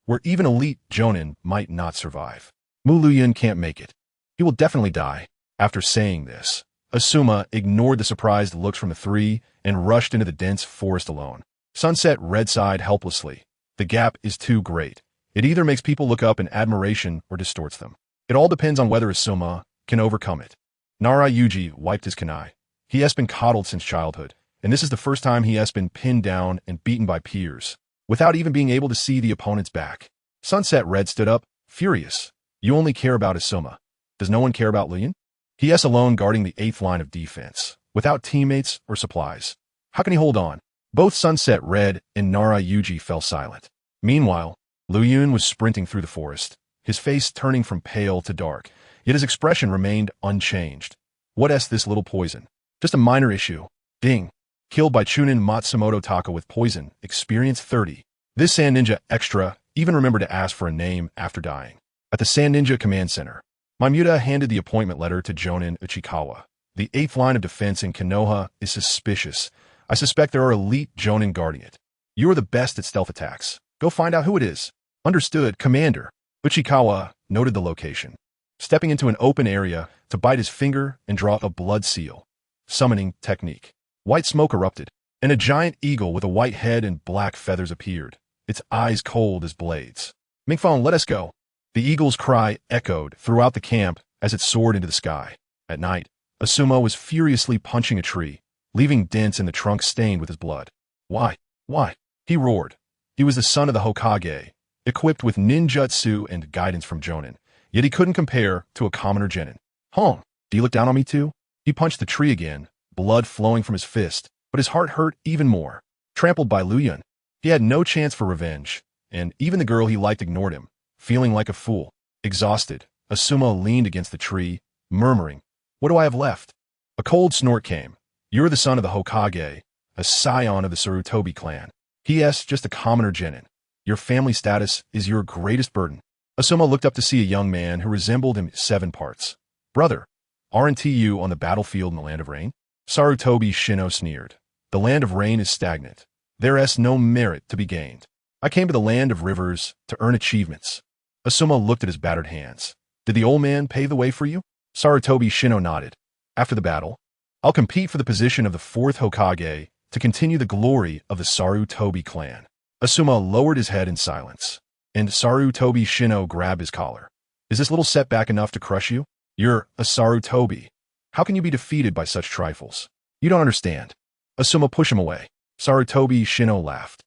where even elite jonin might not survive. Liuyun can't make it. He will definitely die. After saying this, Asuma ignored the surprised looks from the three and rushed into the dense forest alone. Sunset red-sighed helplessly. The gap is too great. It either makes people look up in admiration or distorts them. It all depends on whether Asuma can overcome it. Nara Yuji wiped his kunai. He has been coddled since childhood, and this is the first time he has been pinned down and beaten by peers, without even being able to see the opponent's back. Sunset Red stood up, furious. You only care about Asuma. Does no one care about Liuyun? He is alone guarding the 8th line of defense, without teammates or supplies. How can he hold on? Both Sunset Red and Nara Yuji fell silent. Meanwhile, Liuyun was sprinting through the forest, his face turning from pale to dark, yet his expression remained unchanged. What is this little poison? Just a minor issue. Ding. Killed by Chunin Matsumoto Taka with poison, experience 30. This Sand Ninja Extra even remembered to ask for a name after dying. At the Sand Ninja Command Center, Mamuda handed the appointment letter to Jonin Uchikawa. The 8th line of defense in Konoha is suspicious. I suspect there are elite Jonin guarding it. You are the best at stealth attacks. Go find out who it is. Understood, Commander. Uchikawa noted the location, stepping into an open area to bite his finger and draw a blood seal. Summoning technique. White smoke erupted, and a giant eagle with a white head and black feathers appeared, its eyes cold as blades. Mingfeng, let us go. The eagle's cry echoed throughout the camp as it soared into the sky. At night, Asuma was furiously punching a tree, leaving dents in the trunk stained with his blood. Why? Why? He roared. He was the son of the Hokage, equipped with ninjutsu and guidance from Jonin, yet he couldn't compare to a commoner genin. Do you look down on me too? He punched the tree again, blood flowing from his fist, but his heart hurt even more. Trampled by Liuyun, he had no chance for revenge, and even the girl he liked ignored him, feeling like a fool. Exhausted, Asuma leaned against the tree, murmuring, "What do I have left?" A cold snort came. "You're the son of the Hokage, a scion of the Sarutobi clan. P.S. just a commoner genin. Your family status is your greatest burden." Asuma looked up to see a young man who resembled him 7 parts. "Brother, aren't you on the battlefield in the Land of Rain?" Sarutobi Shino sneered. "The Land of Rain is stagnant. There's no merit to be gained. I came to the Land of Rivers to earn achievements." Asuma looked at his battered hands. "Did the old man pave the way for you?" Sarutobi Shino nodded. "After the battle, I'll compete for the position of the 4th Hokage to continue the glory of the Sarutobi clan." Asuma lowered his head in silence, and Sarutobi Shino grabbed his collar. "Is this little setback enough to crush you? You're a Sarutobi. How can you be defeated by such trifles? You don't understand." Asuma pushed him away. Sarutobi Shino laughed.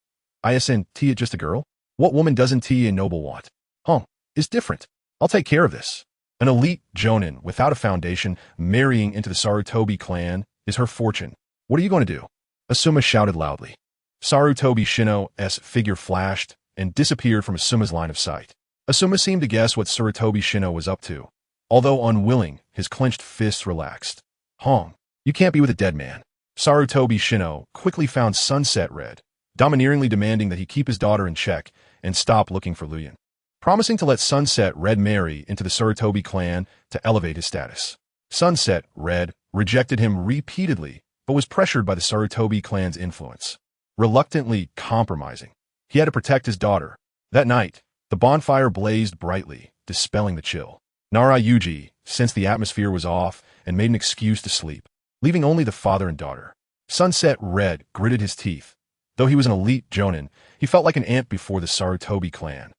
"Isn't Tia just a girl? What woman doesn't Tia Noble want? Is different. I'll take care of this." An elite Jonin without a foundation marrying into the Sarutobi clan is her fortune. "What are you going to do?" Asuma shouted loudly. Sarutobi Shino's figure flashed and disappeared from Asuma's line of sight. Asuma seemed to guess what Sarutobi Shino was up to. Although unwilling, his clenched fists relaxed. You can't be with a dead man." Sarutobi Shino quickly found Sunset Red, domineeringly demanding that he keep his daughter in check and stop looking for Liuyun, promising to let Sunset Red marry into the Sarutobi clan to elevate his status. Sunset Red rejected him repeatedly, but was pressured by the Sarutobi clan's influence. Reluctantly compromising, he had to protect his daughter. That night, the bonfire blazed brightly, dispelling the chill. Nara Yuji sensed the atmosphere was off and made an excuse to sleep, leaving only the father and daughter. Sunset Red gritted his teeth. Though he was an elite Jonin, he felt like an ant before the Sarutobi clan.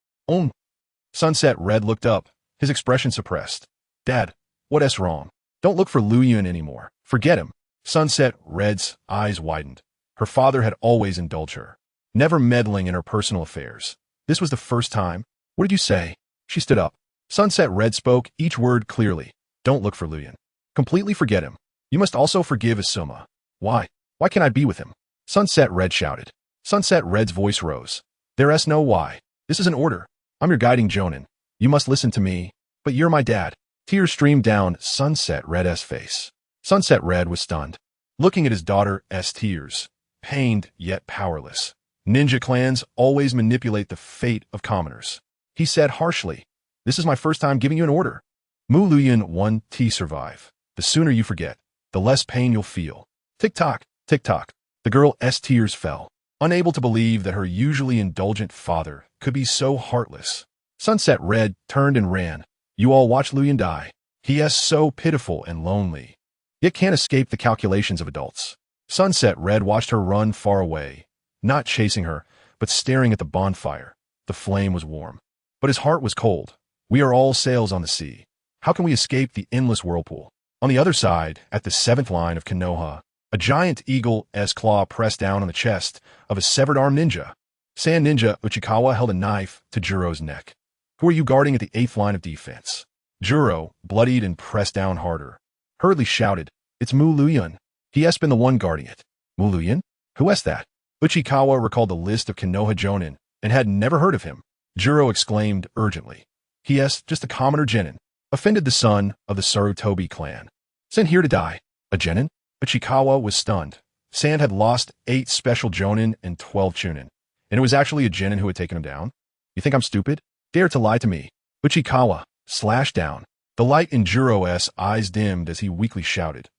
Sunset Red looked up, his expression suppressed. "Dad, what's wrong? Don't look for Liuyun anymore. Forget him." Sunset Red's eyes widened. Her father had always indulged her, never meddling in her personal affairs. This was the first time. "What did you say?" She stood up. Sunset Red spoke each word clearly. "Don't look for Liuyun. Completely forget him. You must also forgive Asuma." "Why? Why can't I be with him?" Sunset Red shouted. Sunset Red's voice rose. "There's no why. This is an order. I'm your guiding Jonin. You must listen to me. But you're my dad." Tears streamed down Sunset Red's face. Sunset Red was stunned, looking at his daughter's tears, pained yet powerless. "Ninja clans always manipulate the fate of commoners." He said harshly, "This is my first time giving you an order. Mu Liuyun 1T survive. The sooner you forget, the less pain you'll feel." Tick-tock, tick-tock. The girl's tears fell, unable to believe that her usually indulgent father could be so heartless. Sunset Red turned and ran. "You all watch Liuyun die. He is so pitiful and lonely, yet can't escape the calculations of adults." Sunset Red watched her run far away, not chasing her, but staring at the bonfire. The flame was warm, but his heart was cold. "We are all sails on the sea. How can we escape the endless whirlpool?" On the other side, at the 7th line of Konoha, a giant eagle's claw pressed down on the chest of a severed arm ninja. Sand Ninja Uchikawa held a knife to Juro's neck. "Who are you guarding at the 8th line of defense?" Juro, bloodied and pressed down harder, hurriedly shouted, "It's Mu Liuyun. He has been the one guarding it." "Mu Liuyun? Who is that?" Uchikawa recalled the list of Konoha Jonin and had never heard of him. Juro exclaimed urgently, "He is just a commoner genin, offended the son of the Sarutobi clan. Sent here to die. A genin?" Uchikawa was stunned. Sand had lost 8 special Jonin and 12 Chunin, and it was actually a genin who had taken him down. "You think I'm stupid? Dare to lie to me?" Uchikawa slashed down. The light in Juro's eyes dimmed as he weakly shouted,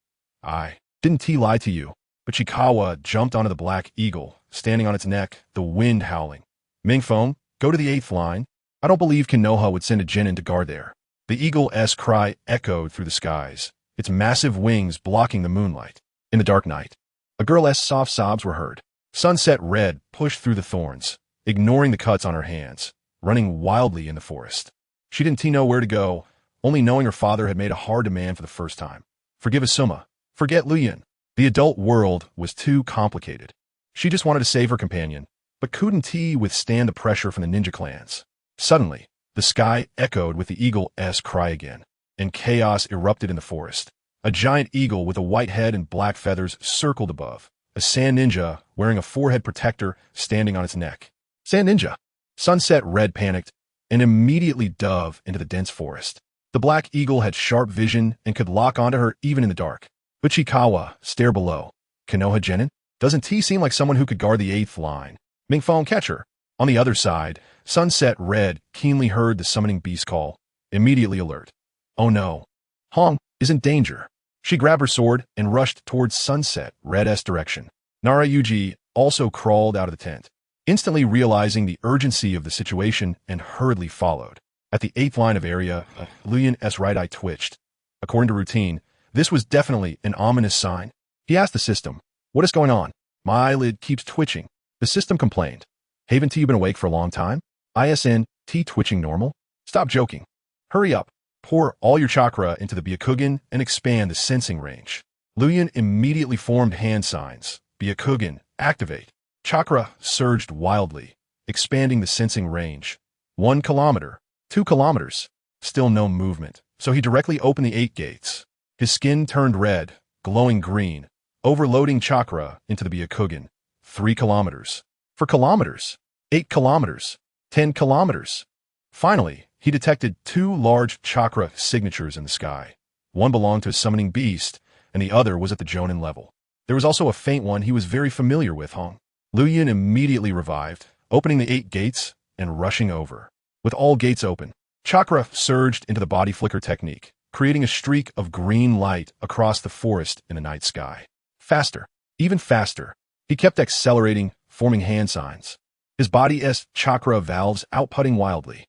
I didn't T lie to you. But Chikawa jumped onto the black eagle, standing on its neck, the wind howling. Mingfeng, go to the 8th line. I don't believe Konoha would send a genin to guard there. The eagle's cry echoed through the skies, its massive wings blocking the moonlight. In the dark night, a girl's soft sobs were heard. Sunset Red pushed through the thorns, ignoring the cuts on her hands, running wildly in the forest. She didn't know where to go, only knowing her father had made a hard demand for the first time. Forgive Asuma. Forget Liuyun. The adult world was too complicated. She just wanted to save her companion, but couldn't withstand the pressure from the ninja clans. Suddenly, the sky echoed with the eagle's cry again, and chaos erupted in the forest. A giant eagle with a white head and black feathers circled above, a sand ninja wearing a forehead protector standing on its neck. Sand ninja! Sunset Red panicked and immediately dove into the dense forest. The black eagle had sharp vision and could lock onto her even in the dark. But Chikawa stared below. Konoha genin? Doesn't he seem like someone who could guard the 8th line? Mingfeng catch her. On the other side, Sunset Red keenly heard the summoning beast call, immediately alert. Oh no. Hong is in danger. She grabbed her sword and rushed towards Sunset Red's direction. Nara Yuji also crawled out of the tent, instantly realizing the urgency of the situation and hurriedly followed. At the 8th line of area, Liuyun's right eye twitched. According to routine, this was definitely an ominous sign. He asked the system, what is going on? My eyelid keeps twitching. The system complained. Haven't you been awake for a long time? ISN, twitching normal? Stop joking. Hurry up. Pour all your chakra into the Byakugan and expand the sensing range. Liuyun immediately formed hand signs. Byakugan, activate. Chakra surged wildly, expanding the sensing range. 1 kilometer, 2 kilometers. Still no movement, so he directly opened the 8 gates. His skin turned red, glowing green, overloading chakra into the Byakugan. 3 kilometers. 4 kilometers. 8 kilometers. 10 kilometers. Finally, he detected 2 large chakra signatures in the sky. One belonged to a summoning beast, and the other was at the Jonin level. There was also a faint one he was very familiar with, Hong. Liuyun immediately revived, opening the 8 gates and rushing over. With all gates open, chakra surged into the body flicker technique, creating a streak of green light across the forest in the night sky. Faster, even faster. He kept accelerating, forming hand signs. His body's chakra valves outputting wildly.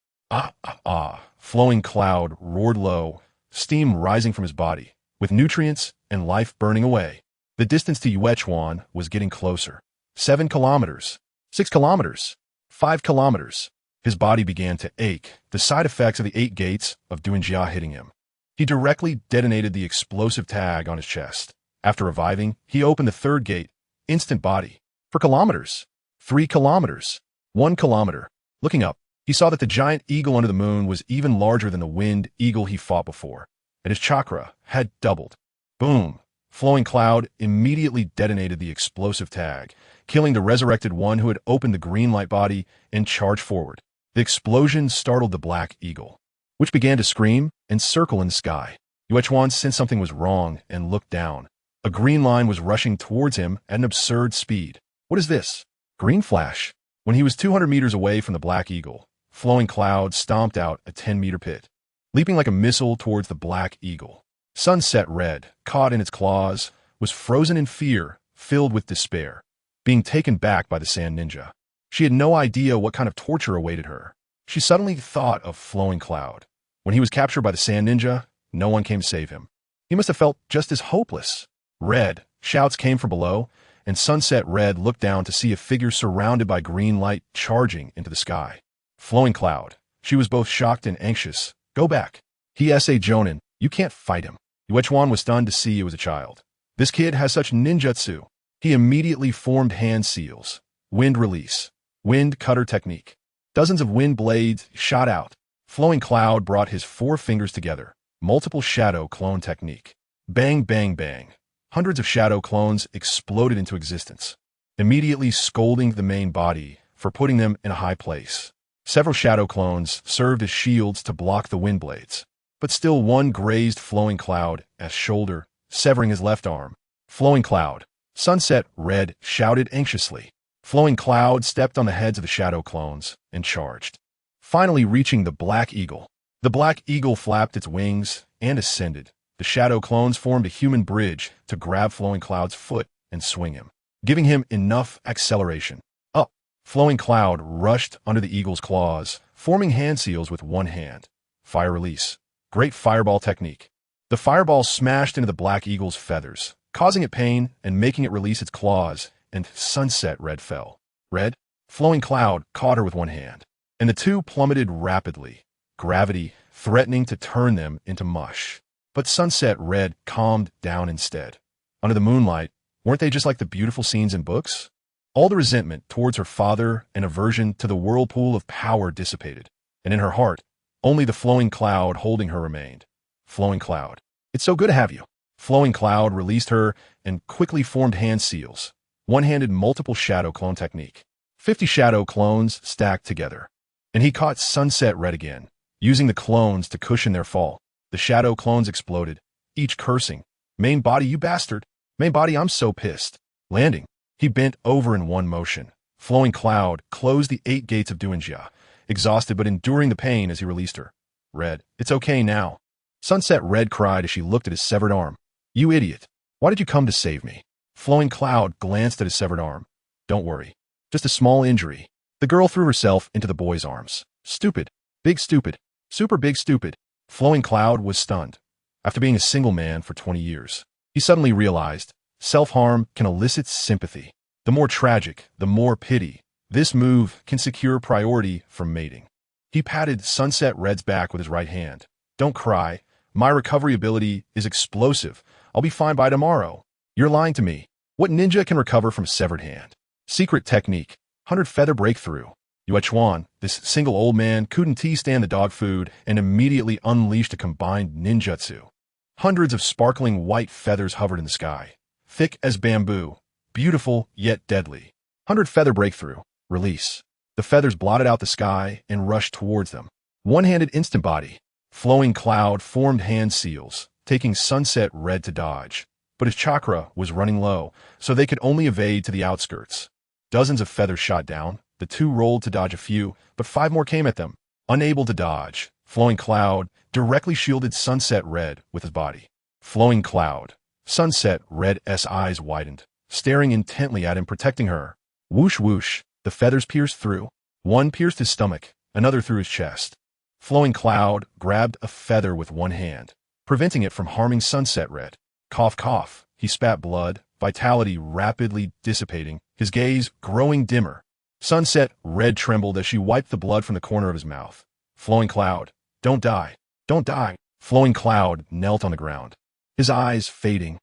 Flowing cloud roared low, steam rising from his body, with nutrients and life burning away. The distance to Yuechuan was getting closer. 7 kilometers. 6 kilometers. 5 kilometers. His body began to ache, the side effects of the 8 gates of Duinjia hitting him. He directly detonated the explosive tag on his chest. After reviving, he opened the 3rd gate. Instant body. 4 kilometers. 3 kilometers. 1 kilometer. Looking up, he saw that the giant eagle under the moon was even larger than the wind eagle he fought before, and his chakra had doubled. Boom! Flowing cloud immediately detonated the explosive tag, killing the resurrected one who had opened the green light body and charged forward. The explosion startled the black eagle, which began to scream and circle in the sky. Yuechuan sensed something was wrong and looked down. A green line was rushing towards him at an absurd speed. What is this? Green flash. When he was 200 meters away from the black eagle, flowing cloud stomped out a 10-meter pit, leaping like a missile towards the black eagle. Sunset Red, caught in its claws, was frozen in fear, filled with despair, being taken back by the sand ninja. She had no idea what kind of torture awaited her. She suddenly thought of Flowing Cloud. When he was captured by the sand ninja, no one came to save him. He must have felt just as hopeless. Red, shouts came from below, and Sunset Red looked down to see a figure surrounded by green light charging into the sky. Flowing Cloud. She was both shocked and anxious. Go back. He S.A. Jonin, you can't fight him. Yuechuan was stunned to see it was a child. This kid has such ninjutsu. He immediately formed hand seals. Wind release. Wind cutter technique. Dozens of wind blades shot out. Flowing Cloud brought his 4 fingers together. Multiple shadow clone technique. Bang, bang, bang. Hundreds of shadow clones exploded into existence, immediately scolding the main body for putting them in a high place. Several shadow clones served as shields to block the wind blades, but still one grazed Flowing Cloud as shoulder, severing his left arm. Flowing Cloud. Sunset Red shouted anxiously. Flowing Cloud stepped on the heads of the shadow clones and charged, finally reaching the black eagle. The black eagle flapped its wings and ascended, The shadow clones formed a human bridge to grab Flowing Cloud's foot and swing him, giving him enough acceleration. Up, Flowing Cloud rushed under the eagle's claws, forming hand seals with one hand. Fire release. Great fireball technique. The fireball smashed into the black eagle's feathers, causing it pain and making it release its claws, and Sunset Red fell. Red, Flowing Cloud caught her with one hand, and the two plummeted rapidly, gravity threatening to turn them into mush. But Sunset Red calmed down instead. Under the moonlight, weren't they just like the beautiful scenes in books? All the resentment towards her father and aversion to the whirlpool of power dissipated, and in her heart, only the Flowing Cloud holding her remained. Flowing Cloud, it's so good to have you. Flowing Cloud released her and quickly formed hand seals, one-handed multiple shadow clone technique. 50 shadow clones stacked together. And he caught Sunset Red again, using the clones to cushion their fall. The shadow clones exploded, each cursing, "Main body, you bastard! Main body, I'm so pissed!" Landing, he bent over in one motion. Flowing Cloud closed the 8 gates of Duanjia, exhausted but enduring the pain as he released her. Red, it's okay now. Sunset Red cried as she looked at his severed arm. "You idiot! Why did you come to save me?" Flowing Cloud glanced at his severed arm. "Don't worry. Just a small injury." The girl threw herself into the boy's arms. "Stupid. Big stupid. Super big stupid." Flowing Cloud was stunned. After being a single man for 20 years, he suddenly realized self-harm can elicit sympathy. The more tragic, the more pity. This move can secure priority for mating. He patted Sunset Red's back with his right hand. "Don't cry. My recovery ability is explosive. I'll be fine by tomorrow." "You're lying to me. What ninja can recover from a severed hand?" Secret technique. 100 feather breakthrough. Yuechuan, this single old man, couldn't stand the dog food and immediately unleashed a combined ninjutsu. Hundreds of sparkling white feathers hovered in the sky, thick as bamboo, beautiful yet deadly. 100 feather breakthrough. Release. The feathers blotted out the sky and rushed towards them. One-handed instant body. Flowing Cloud formed hand seals, taking Sunset Red to dodge. But his chakra was running low, so they could only evade to the outskirts. Dozens of feathers shot down. The two rolled to dodge a few, but 5 more came at them. Unable to dodge, Flowing Cloud directly shielded Sunset Red with his body. Flowing Cloud. Sunset Red's eyes widened, staring intently at him, protecting her. Whoosh whoosh, the feathers pierced through. One pierced his stomach, another through his chest. Flowing Cloud grabbed a feather with one hand, preventing it from harming Sunset Red. Cough cough, he spat blood, vitality rapidly dissipating, his gaze growing dimmer. Sunset Red trembled as she wiped the blood from the corner of his mouth. Flowing Cloud, don't die, don't die. Flowing Cloud knelt on the ground, his eyes fading.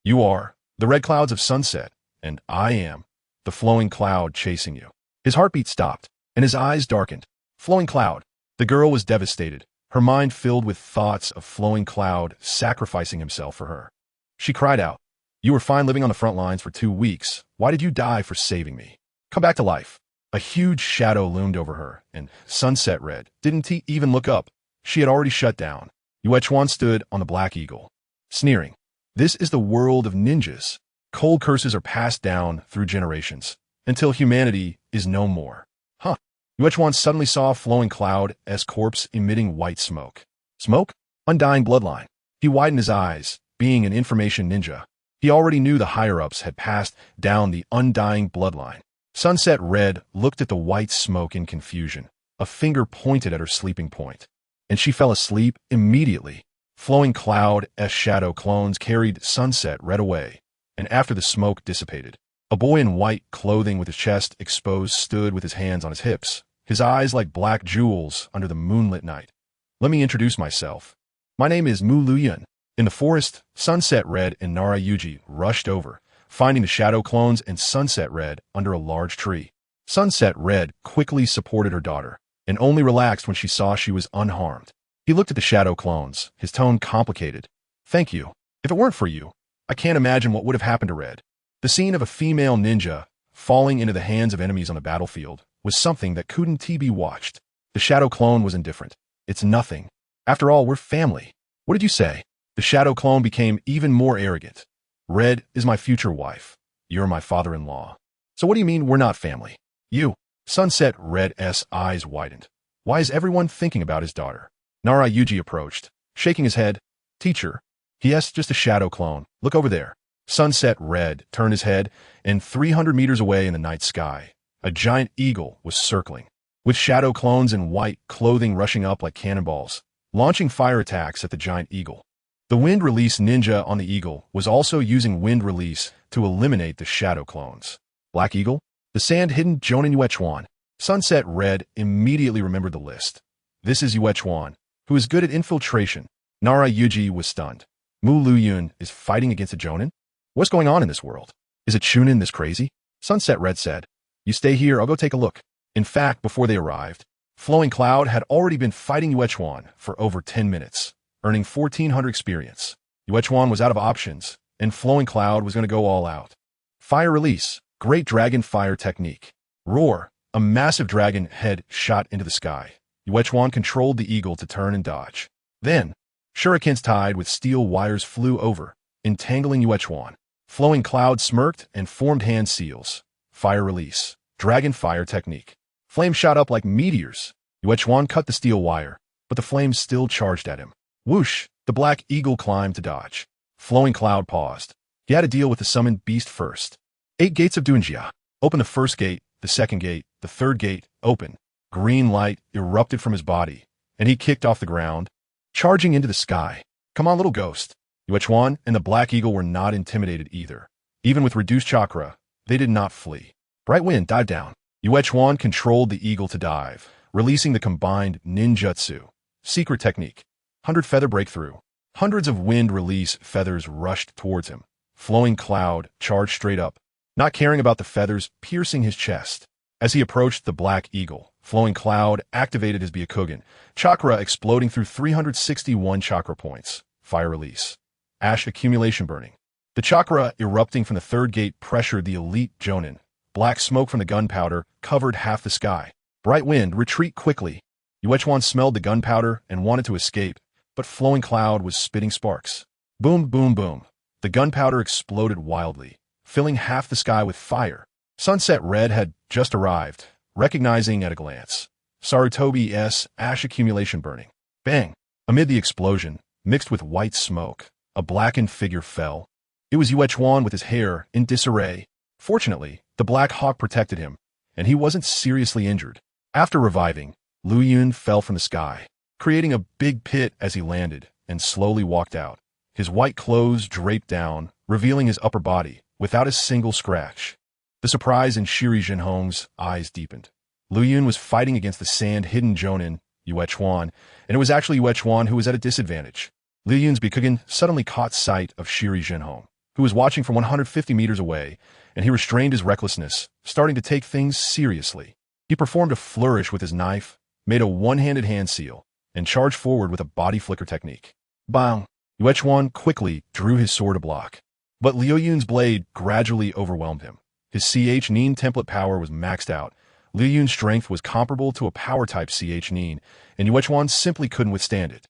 "You are the red clouds of sunset, and I am the Flowing Cloud chasing you." His heartbeat stopped, and his eyes darkened. Flowing Cloud. The girl was devastated, her mind filled with thoughts of Flowing Cloud sacrificing himself for her. She cried out, "You were fine living on the front lines for 2 weeks. Why did you die for saving me? Come back to life." A huge shadow loomed over her, and Sunset Red didn't even look up. She had already shut down. Yuechuan stood on the Black Eagle, sneering. "This is the world of ninjas. Cold curses are passed down through generations, until humanity is no more." Huh. Yuechuan suddenly saw Flowing Cloud's corpse emitting white smoke. Smoke? Undying bloodline. He widened his eyes. Being an information ninja, he already knew the higher-ups had passed down the undying bloodline. Sunset Red looked at the white smoke in confusion. A finger pointed at her sleeping point, and she fell asleep immediately. Flowing Cloud's shadow clones carried Sunset Red away, and after the smoke dissipated, a boy in white clothing with his chest exposed stood with his hands on his hips, his eyes like black jewels under the moonlit night. "Let me introduce myself. My name is Liuyun." In the forest, Sunset Red and Naruto rushed over, finding the shadow clones and Sunset Red under a large tree. Sunset Red quickly supported her daughter, and only relaxed when she saw she was unharmed. He looked at the shadow clones, his tone complicated. "Thank you. If it weren't for you, I can't imagine what would have happened to Red." The scene of a female ninja falling into the hands of enemies on the battlefield was something that couldn't be watched. The shadow clone was indifferent. "It's nothing. After all, we're family. What did you say?" The shadow clone became even more arrogant. "Red is my future wife. You're my father-in-law. So what do you mean we're not family?" "You." Sunset Red's eyes widened. Why is everyone thinking about his daughter? Naruto approached, shaking his head. "Teacher." Yes, just a shadow clone. Look over there. Sunset Red turned his head, and 300 meters away in the night sky, a giant eagle was circling, with shadow clones in white clothing rushing up like cannonballs, launching fire attacks at the giant eagle. The wind release ninja on the eagle was also using wind release to eliminate the shadow clones. Black Eagle? The sand-hidden Jonin Yuechuan. Sunset Red immediately remembered the list. This is Yuechuan, who is good at infiltration. Nara Yuji was stunned. Mu Liuyun is fighting against a Jonin? What's going on in this world? Is a Chunin this crazy? Sunset Red said. You stay here, I'll go take a look. In fact, before they arrived, Flowing Cloud had already been fighting Yuechuan for over 10 minutes, earning 1,400 experience. Yuechuan was out of options, and Flowing Cloud was going to go all out. Fire release, great dragon fire technique. Roar, a massive dragon head shot into the sky. Yuechuan controlled the eagle to turn and dodge. Then, shurikens tied with steel wires flew over, entangling Yuechuan. Flowing Cloud smirked and formed hand seals. Fire release, dragon fire technique. Flames shot up like meteors. Yuechuan cut the steel wire, but the flames still charged at him. Whoosh, the black eagle climbed to dodge. Flowing Cloud paused. He had to deal with the summoned beast first. 8 gates of Dunjia. Open the first gate, the second gate, the third gate, open. Green light erupted from his body, and he kicked off the ground, charging into the sky. Come on, little ghost. Yuechuan and the Black Eagle were not intimidated either. Even with reduced chakra, they did not flee. Bright Wind dived down. Yuechuan controlled the eagle to dive, releasing the combined ninjutsu. Secret technique. 100 feather breakthrough. Hundreds of wind release feathers rushed towards him. Flowing Cloud charged straight up, not caring about the feathers piercing his chest. As he approached the Black Eagle, Flowing Cloud activated his Byakugan, chakra exploding through 361 chakra points. Fire release. Ash accumulation burning. The chakra erupting from the third gate pressured the elite Jonin. Black smoke from the gunpowder covered half the sky. Bright Wind, retreat quickly. Yuechuan smelled the gunpowder and wanted to escape, but Flowing Cloud was spitting sparks. Boom, boom, boom. The gunpowder exploded wildly, filling half the sky with fire. Sunset Red had just arrived, recognizing at a glance. Sarutobi's ash accumulation burning. Bang! Amid the explosion, mixed with white smoke, a blackened figure fell. It was Yuechuan with his hair in disarray. Fortunately, the Black Hawk protected him, and he wasn't seriously injured. After reviving, Liuyun fell from the sky, creating a big pit as he landed, and slowly walked out. His white clothes draped down, revealing his upper body, without a single scratch. The surprise in Shiri Jinhong's eyes deepened. Liuyun was fighting against the sand-hidden Jonin, Yuechuan, and it was actually Yuechuan who was at a disadvantage. Liuyun's Byakugan suddenly caught sight of Shiri Jinhong, who was watching from 150 meters away, and he restrained his recklessness, starting to take things seriously. He performed a flourish with his knife, made a one-handed hand seal, and charged forward with a body flicker technique. Bang! Yuechuan quickly drew his sword to block. But Liuyun's blade gradually overwhelmed him. His CH Nin template power was maxed out. Liuyun's strength was comparable to a power-type CH Nin, and Yuechuan simply couldn't withstand it.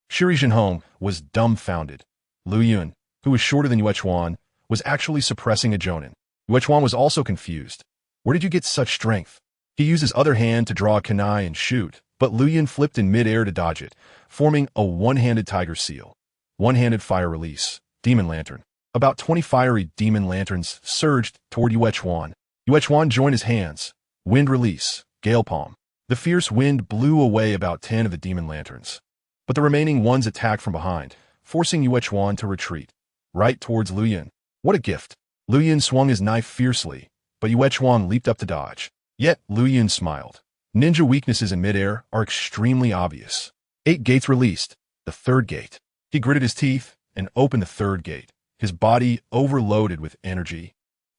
Shiri Jinhong was dumbfounded. Liuyun, who was shorter than Yuechuan, was actually suppressing a Jonin. Yuechuan was also confused. Where did you get such strength? He used his other hand to draw a kunai and shoot, but Liuyun flipped in mid-air to dodge it, forming a one-handed tiger seal. One-handed fire release. Demon Lantern. About 20 fiery demon lanterns surged toward Yuechuan. Yuechuan joined his hands. Wind release. Gale Palm. The fierce wind blew away about 10 of the demon lanterns. But the remaining ones attacked from behind, forcing Yuechuan to retreat, right towards Liuyun. What a gift! Liuyun swung his knife fiercely, but Yuechuan leaped up to dodge. Yet, Liuyun smiled. Ninja weaknesses in midair are extremely obvious. 8 gates released. The third gate. He gritted his teeth and opened the third gate, his body overloaded with energy.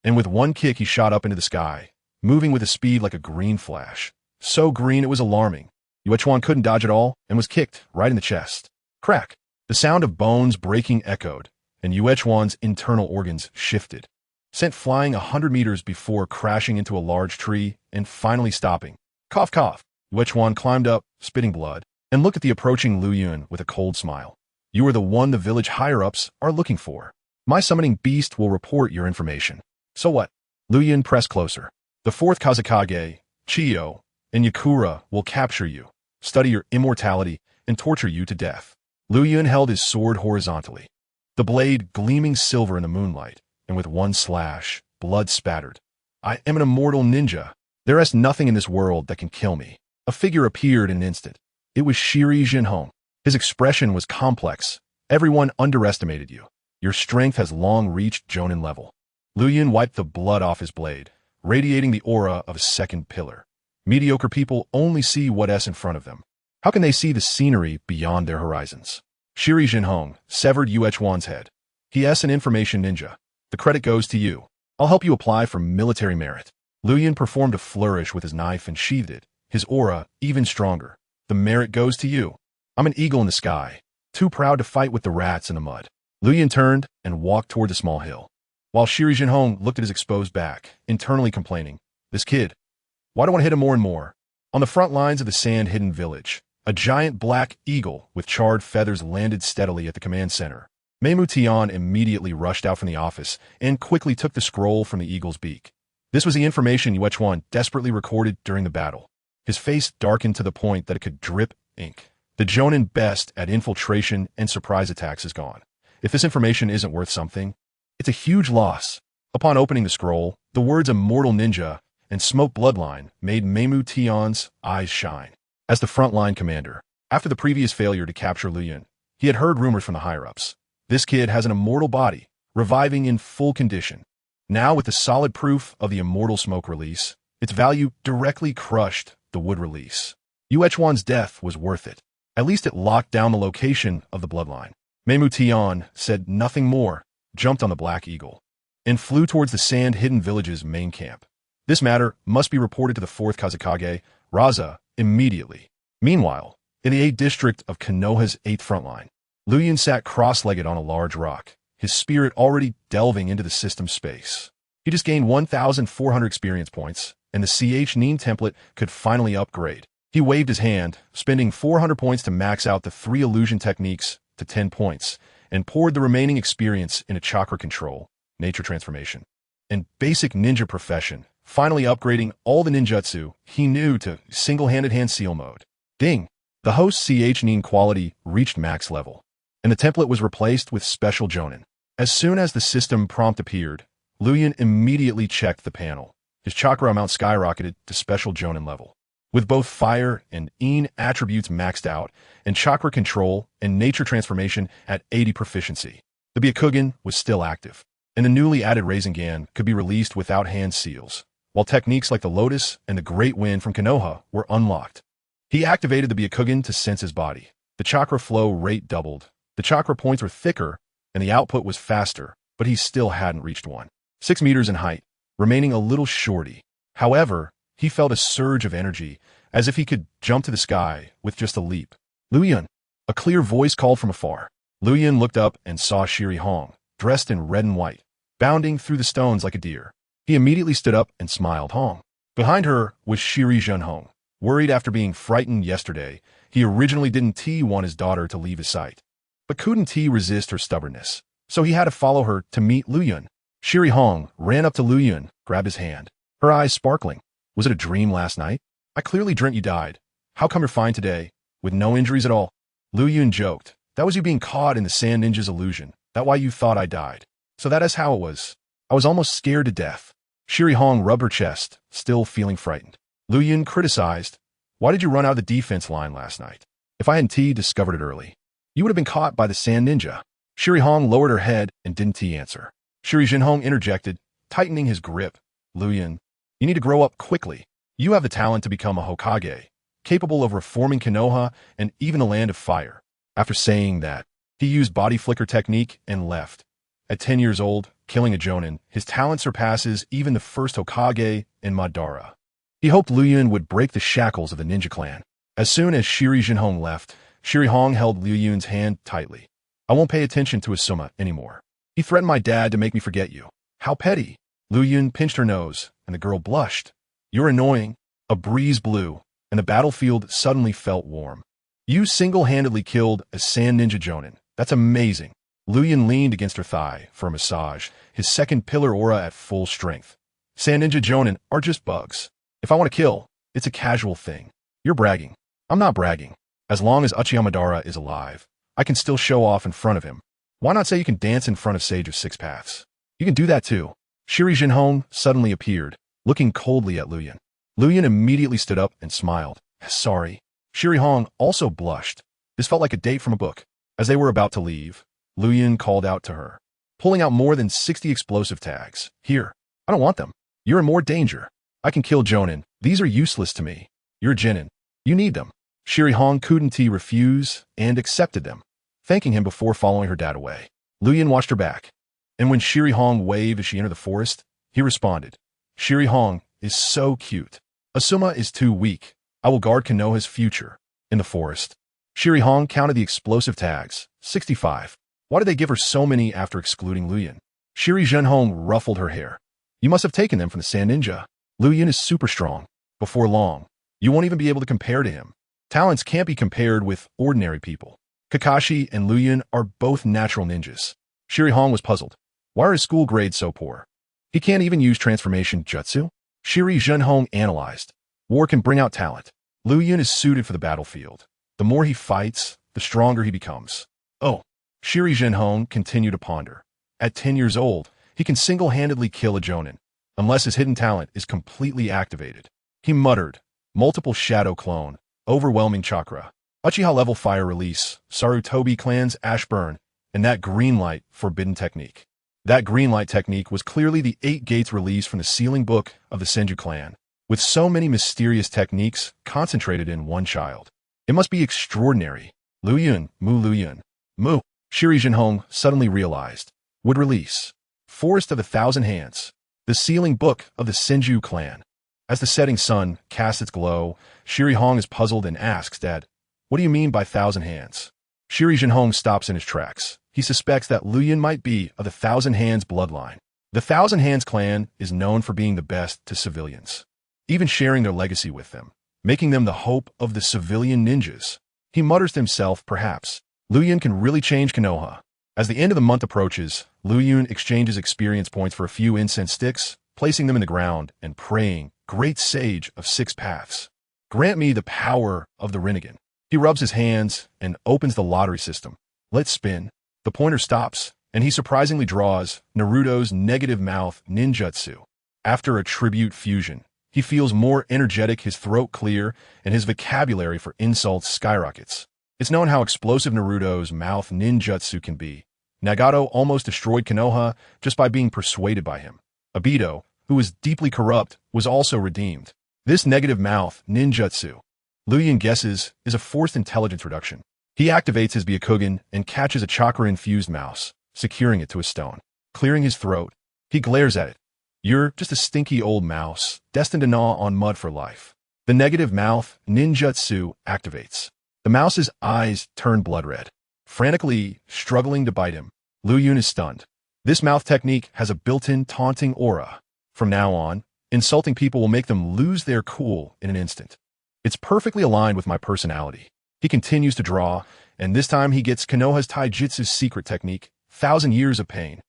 And with one kick he shot up into the sky, moving with a speed like a green flash. So green it was alarming. Yuechuan couldn't dodge at all and was kicked right in the chest. Crack! The sound of bones breaking echoed, and Yuechuan's internal organs shifted, sent flying 100 meters before crashing into a large tree and finally stopping. Cough, cough. Yuechuan climbed up, spitting blood, and looked at the approaching Liuyun with a cold smile. You are the one the village higher-ups are looking for. My summoning beast will report your information. So what? Liuyun pressed closer. The 4th Kazekage, Chiyo, and Yakura will capture you, study your immortality, and torture you to death. Liuyun held his sword horizontally. the blade gleaming silver in the moonlight, and with one slash, blood spattered. I am an immortal ninja. There is nothing in this world that can kill me. A figure appeared in an instant. It was Shiri Jinhong. His expression was complex. Everyone underestimated you. Your strength has long reached Jonin level. Liuyun wiped the blood off his blade, radiating the aura of a second pillar. Mediocre people only see what is in front of them. How can they see the scenery beyond their horizons? Shiri Jinhong severed Yuechuan's head. He is an information ninja. The credit goes to you. I'll help you apply for military merit. Liuyun performed a flourish with his knife and sheathed it, his aura even stronger. The merit goes to you. I'm an eagle in the sky, too proud to fight with the rats in the mud. Liuyun turned and walked toward the small hill, while Shiri Jinhong looked at his exposed back, internally complaining, "This kid, why do I want to hit him more and more?" On the front lines of the sand-hidden village, a giant black eagle with charred feathers landed steadily at the command center. Meimu Tian immediately rushed out from the office and quickly took the scroll from the eagle's beak. This was the information Yuechuan desperately recorded during the battle. His face darkened to the point that it could drip ink. The Jonin best at infiltration and surprise attacks is gone. If this information isn't worth something, it's a huge loss. Upon opening the scroll, the words Immortal Ninja and Smoke Bloodline made Meimu Tian's eyes shine. As the frontline commander, after the previous failure to capture Liuyun, he had heard rumors from the higher-ups. This kid has an immortal body, reviving in full condition. Now, with the solid proof of the immortal smoke release, its value directly crushed the wood release. Yuechuan's death was worth it. At least it locked down the location of the bloodline. Meimu Tian said nothing more, jumped on the Black Eagle, and flew towards the sand-hidden village's main camp. This matter must be reported to the 4th Kazekage, Raza, immediately. Meanwhile, in the 8th district of Konoha's 8th frontline, Liuyun sat cross-legged on a large rock, his spirit already delving into the system space. He just gained 1,400 experience points, and the CH Nin template could finally upgrade. He waved his hand, spending 400 points to max out the 3 illusion techniques to 10 points, and poured the remaining experience into chakra control, nature transformation, and basic ninja profession, finally upgrading all the ninjutsu he knew to single-handed hand seal mode. Ding! The host's CH Nin quality reached max level, and the template was replaced with Special Jonin. As soon as the system prompt appeared, Liuyun immediately checked the panel. His chakra amount skyrocketed to Special Jonin level. With both fire and Een attributes maxed out, and chakra control and nature transformation at 80 proficiency, the Byakugan was still active, and the newly added Rasengan could be released without hand seals, while techniques like the Lotus and the Great Wind from Konoha were unlocked. He activated the Byakugan to sense his body. The chakra flow rate doubled, the chakra points were thicker, and the output was faster, but he still hadn't reached 6 meters in height, remaining a little shorty. However, he felt a surge of energy, as if he could jump to the sky with just a leap. "Liuyun!" A clear voice called from afar. Liuyun looked up and saw Shiri Hong, dressed in red and white, bounding through the stones like a deer. He immediately stood up and smiled. Hong. Behind her was Shiri Jinhong. Worried after being frightened yesterday, he originally didn't want his daughter to leave his sight, but couldn't resist her stubbornness, so he had to follow her to meet Liuyun. Shiri Hong ran up to Liuyun, grabbed his hand, her eyes sparkling. "Was it a dream last night? I clearly dreamt you died. How come you're fine today, with no injuries at all?" Liuyun joked. "That was you being caught in the Sand Ninja's illusion. That's why you thought I died. So that is how it was. I was almost scared to death." Shiri Hong rubbed her chest, still feeling frightened. Liuyun criticized, "Why did you run out of the defense line last night? If I hadn't discovered it early, you would have been caught by the Sand Ninja." Shiri Hong lowered her head and didn't answer. Shiri Jinhong interjected, tightening his grip. "Liuyun, you need to grow up quickly. You have the talent to become a Hokage, capable of reforming Konoha and even the Land of Fire." After saying that, he used body flicker technique and left. At 10 years old, killing a Jonin, his talent surpasses even the first Hokage in Madara. He hoped Liuyun would break the shackles of the ninja clan. As soon as Shiri Jinhong left, Shiri Hong held Liuyun's hand tightly. "I won't pay attention to Asuma anymore. He threatened my dad to make me forget you. How petty." Liuyun pinched her nose, and the girl blushed. "You're annoying." A breeze blew, and the battlefield suddenly felt warm. "You single-handedly killed a Sand Ninja Jonin. That's amazing." Liuyun leaned against her thigh for a massage, his second pillar aura at full strength. "Sand Ninja Jonin are just bugs. If I want to kill, it's a casual thing. You're bragging. I'm not bragging. As long as Uchiha Madara is alive, I can still show off in front of him." Why not say you can dance in front of Sage of Six Paths? You can do that too. Shiri Jinhong suddenly appeared, looking coldly at Liuyun. Liuyun immediately stood up and smiled. Sorry. Shiri Hong also blushed. This felt like a date from a book. As they were about to leave, Liuyun called out to her, pulling out more than 60 explosive tags. Here, I don't want them. You're in more danger. I can kill Jonin. These are useless to me. You're Jinin. You need them. Shiri Hong couldn't refuse and accepted them, thanking him before following her dad away. Liuyun watched her back, and when Shiri Hong waved as she entered the forest, he responded, Shiri Hong is so cute. Asuma is too weak. I will guard Konoha's future. In the forest, Shiri Hong counted the explosive tags, 65. Why did they give her so many after excluding Liuyun? Shiri Jinhong ruffled her hair. You must have taken them from the Sand Ninja. Liuyun is super strong. Before long, you won't even be able to compare to him. Talents can't be compared with ordinary people. Kakashi and Liuyun are both natural ninjas. Shiri Hong was puzzled. Why are his school grades so poor? He can't even use transformation jutsu? Shiri Jinhong analyzed. War can bring out talent. Liuyun is suited for the battlefield. The more he fights, the stronger he becomes. Oh, Shiri Jinhong continued to ponder. At 10 years old, he can single-handedly kill a Jonin, unless his hidden talent is completely activated. He muttered, multiple shadow clone, overwhelming chakra, Uchiha level fire release, Sarutobi clan's ash burn, and that green light forbidden technique. That green light technique was clearly the 8 gates release from the sealing book of the Senju clan, with so many mysterious techniques concentrated in one child. It must be extraordinary. Liuyun, Mu. Shiri Jinhong suddenly realized, would release. Forest of the Thousand Hands, the sealing book of the Senju clan. As the setting sun casts its glow, Shiri Hong is puzzled and asks, Dad, what do you mean by Thousand Hands? Shiri Jinhong stops in his tracks. He suspects that Liuyun might be of the Thousand Hands bloodline. The Thousand Hands clan is known for being the best to civilians, even sharing their legacy with them, making them the hope of the civilian ninjas. He mutters to himself, perhaps, Liuyun can really change Konoha. As the end of the month approaches, Liuyun exchanges experience points for a few incense sticks, placing them in the ground and praying, Great Sage of Six Paths, grant me the power of the Rinnegan. He rubs his hands and opens the lottery system. Let's spin. The pointer stops, and he surprisingly draws Naruto's negative mouth ninjutsu. After a tribute fusion, he feels more energetic, his throat clear, and his vocabulary for insults skyrockets. It's known how explosive Naruto's mouth ninjutsu can be. Nagato almost destroyed Konoha just by being persuaded by him. Obito, who was deeply corrupt, was also redeemed. This negative mouth ninjutsu, Liuyun guesses, is a forced intelligence reduction. He activates his Byakugan and catches a chakra-infused mouse, securing it to a stone. Clearing his throat, he glares at it. You're just a stinky old mouse, destined to gnaw on mud for life. The negative mouth ninjutsu activates. The mouse's eyes turn blood red, frantically struggling to bite him. Liuyun is stunned. This mouth technique has a built-in taunting aura. From now on, insulting people will make them lose their cool in an instant. It's perfectly aligned with my personality. He continues to draw, and this time he gets Konoha's Taijutsu's secret technique, 1,000 Years of Pain.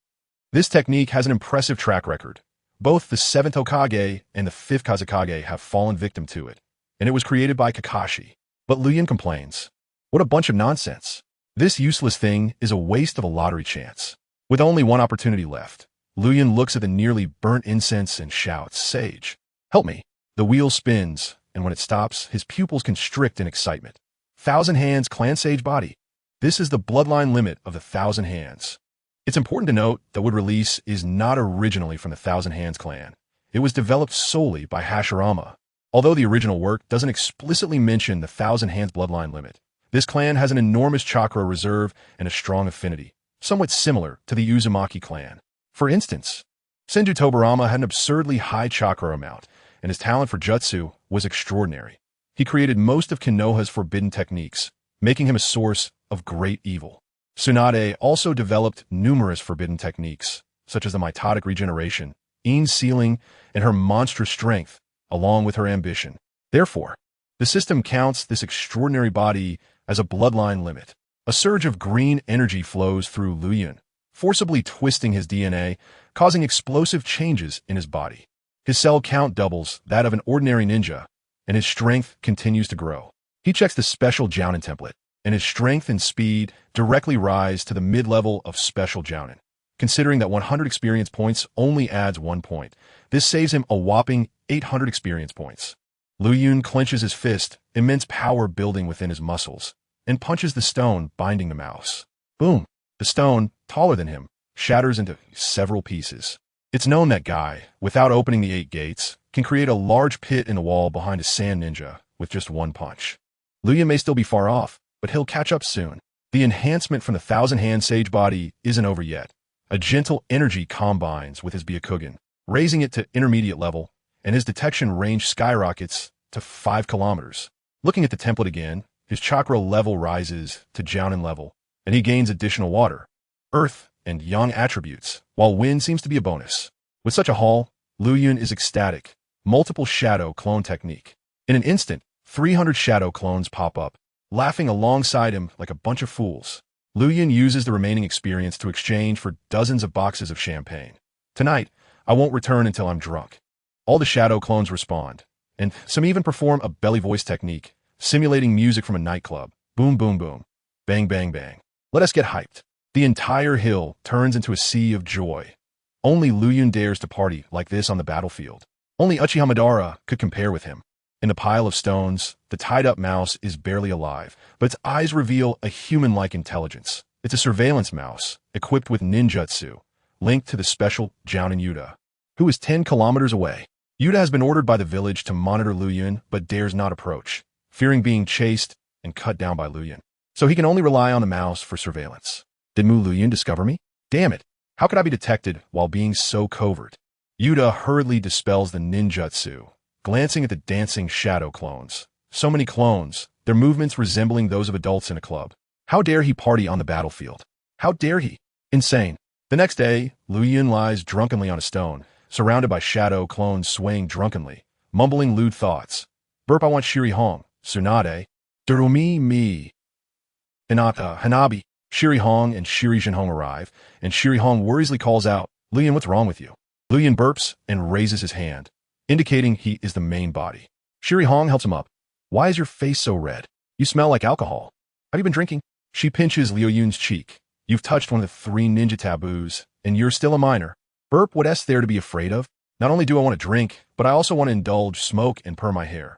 This technique has an impressive track record. Both the 7th Hokage and the 5th Kazekage have fallen victim to it, and it was created by Kakashi. But Liuyun complains. What a bunch of nonsense. This useless thing is a waste of a lottery chance. With only one opportunity left, Liuyun looks at the nearly burnt incense and shouts, Sage, help me. The wheel spins, and when it stops, his pupils constrict in excitement. Thousand Hands Clan Sage Body. This is the bloodline limit of the Thousand Hands. It's important to note that Wood Release is not originally from the Thousand Hands clan. It was developed solely by Hashirama. Although the original work doesn't explicitly mention the Thousand Hands bloodline limit, this clan has an enormous chakra reserve and a strong affinity, somewhat similar to the Uzumaki clan. For instance, Senju Tobarama had an absurdly high chakra amount, and his talent for jutsu was extraordinary. He created most of Konoha's forbidden techniques, making him a source of great evil. Tsunade also developed numerous forbidden techniques, such as the mitotic regeneration, Iin's sealing, and her monstrous strength, along with her ambition. Therefore, the system counts this extraordinary body as a bloodline limit. A surge of green energy flows through Liuyun, forcibly twisting his DNA, causing explosive changes in his body. His cell count doubles that of an ordinary ninja, and his strength continues to grow. He checks the special Jounin template. and his strength and speed directly rise to the mid-level of Special Jounin. Considering that 100 experience points only adds 1 point, this saves him a whopping 800 experience points. Liuyun clenches his fist, immense power building within his muscles, and punches the stone binding the mouse. Boom! The stone, taller than him, shatters into several pieces. It's known that Guy, without opening the 8 gates, can create a large pit in the wall behind a sand ninja with just one punch. Liuyun may still be far off, but he'll catch up soon. The enhancement from the Thousand-Hand Sage Body isn't over yet. A gentle energy combines with his Byakugan, raising it to intermediate level, and his detection range skyrockets to 5 kilometers. Looking at the template again, his chakra level rises to Jounin level, and he gains additional water, earth, and yang attributes, while wind seems to be a bonus. With such a haul, Liuyun is ecstatic. Multiple shadow clone technique. In an instant, 300 shadow clones pop up, laughing alongside him like a bunch of fools. Liuyun uses the remaining experience to exchange for dozens of boxes of champagne. Tonight, I won't return until I'm drunk. All the shadow clones respond, and some even perform a belly voice technique, simulating music from a nightclub. Boom, boom, boom. Bang, bang, bang. Let us get hyped. The entire hill turns into a sea of joy. Only Liuyun dares to party like this on the battlefield. Only Uchiha Madara could compare with him. In the pile of stones, the tied-up mouse is barely alive, but its eyes reveal a human-like intelligence. It's a surveillance mouse, equipped with ninjutsu, linked to the special Jounin Yuta, who is 10 kilometers away. Yuta has been ordered by the village to monitor Liuyun, but dares not approach, fearing being chased and cut down by Liuyun. So he can only rely on the mouse for surveillance. Did Liuyun discover me? Damn it! How could I be detected while being so covert? Yuta hurriedly dispels the ninjutsu, glancing at the dancing shadow clones. So many clones, their movements resembling those of adults in a club. How dare he party on the battlefield? How dare he? Insane. The next day, Liuyun lies drunkenly on a stone, surrounded by shadow clones swaying drunkenly, mumbling lewd thoughts. Burp, I want Shiri Hong, Tsunade, Durumi me. Hinata, Hanabi. Shiri Hong and Shiri Jinhong arrive, and Shiri Hong worriously calls out, Liuyun, what's wrong with you? Liuyun burps and raises his hand, indicating he is the main body. Shiri Hong helps him up. Why is your face so red? You smell like alcohol. Have you been drinking? She pinches Liuyun's cheek. You've touched one of the 3 ninja taboos, and you're still a minor. Burp, what else there to be afraid of? Not only do I want to drink, but I also want to indulge, smoke, and perm my hair.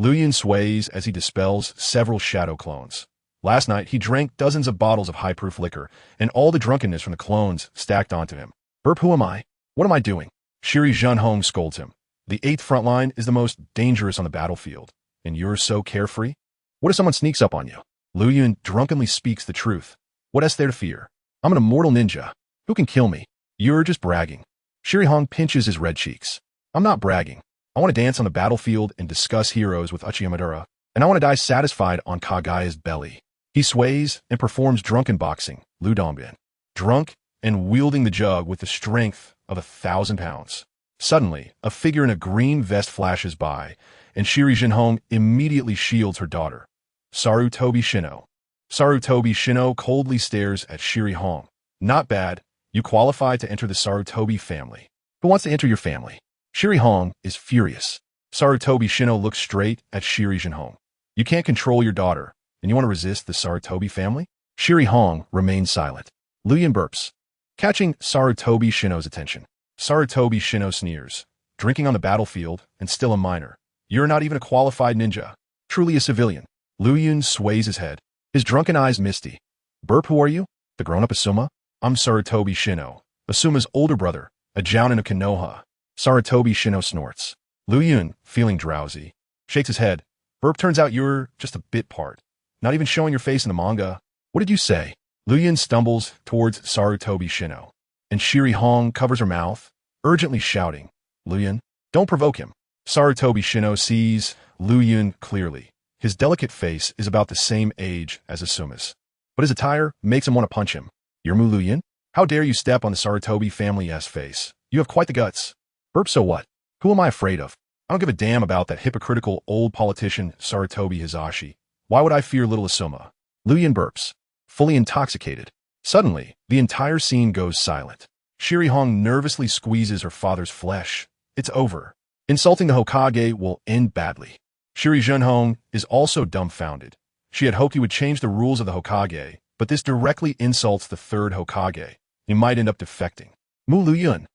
Liuyun sways as he dispels several shadow clones. Last night, he drank dozens of bottles of high-proof liquor, and all the drunkenness from the clones stacked onto him. Burp, who am I? What am I doing? Shiri Jinhong scolds him. The 8th front line is the most dangerous on the battlefield, and you're so carefree? What if someone sneaks up on you? Liuyun drunkenly speaks the truth. What else there to fear? I'm an immortal ninja. Who can kill me? You're just bragging. Shiri Hong pinches his red cheeks. I'm not bragging. I want to dance on the battlefield and discuss heroes with Uchiha Madara, and I want to die satisfied on Kagaya's belly. He sways and performs drunken boxing, Ludongbin, drunk and wielding the jug with the strength of 1,000 pounds. Suddenly, a figure in a green vest flashes by, and Shiri Jinhong immediately shields her daughter, Sarutobi Shino. Sarutobi Shino coldly stares at Shiri Hong. Not bad. You qualify to enter the Sarutobi family. Who wants to enter your family? Shiri Hong is furious. Sarutobi Shino looks straight at Shiri Jinhong. You can't control your daughter, and you want to resist the Sarutobi family? Shiri Hong remains silent. Liuyun burps, catching Sarutobi Shino's attention. Sarutobi Shino sneers. Drinking on the battlefield, and still a minor. You're not even a qualified ninja. Truly a civilian. Liuyun sways his head. His drunken eyes misty. Burp, who are you? The grown-up Asuma? I'm Sarutobi Shino, Asuma's older brother, a Jounin of Konoha. Sarutobi Shino snorts. Liuyun, feeling drowsy, shakes his head. Burp, turns out you're just a bit part. Not even showing your face in the manga. What did you say? Liuyun stumbles towards Sarutobi Shino, and Shiri Hong covers her mouth, urgently shouting, Liuyun, don't provoke him. Sarutobi Shino sees Liuyun clearly. His delicate face is about the same age as Asuma's, but his attire makes him want to punch him. You're Liuyun? How dare you step on the Sarutobi family's face? You have quite the guts. Burp, so what? Who am I afraid of? I don't give a damn about that hypocritical old politician Sarutobi Hizashi. Why would I fear little Asuma? Liuyun burps, fully intoxicated. Suddenly, the entire scene goes silent. Shiri Hong nervously squeezes her father's flesh. It's over. Insulting the Hokage will end badly. Shiri Jinhong is also dumbfounded. She had hoped he would change the rules of the Hokage, but this directly insults the third Hokage. He might end up defecting. Liuyun.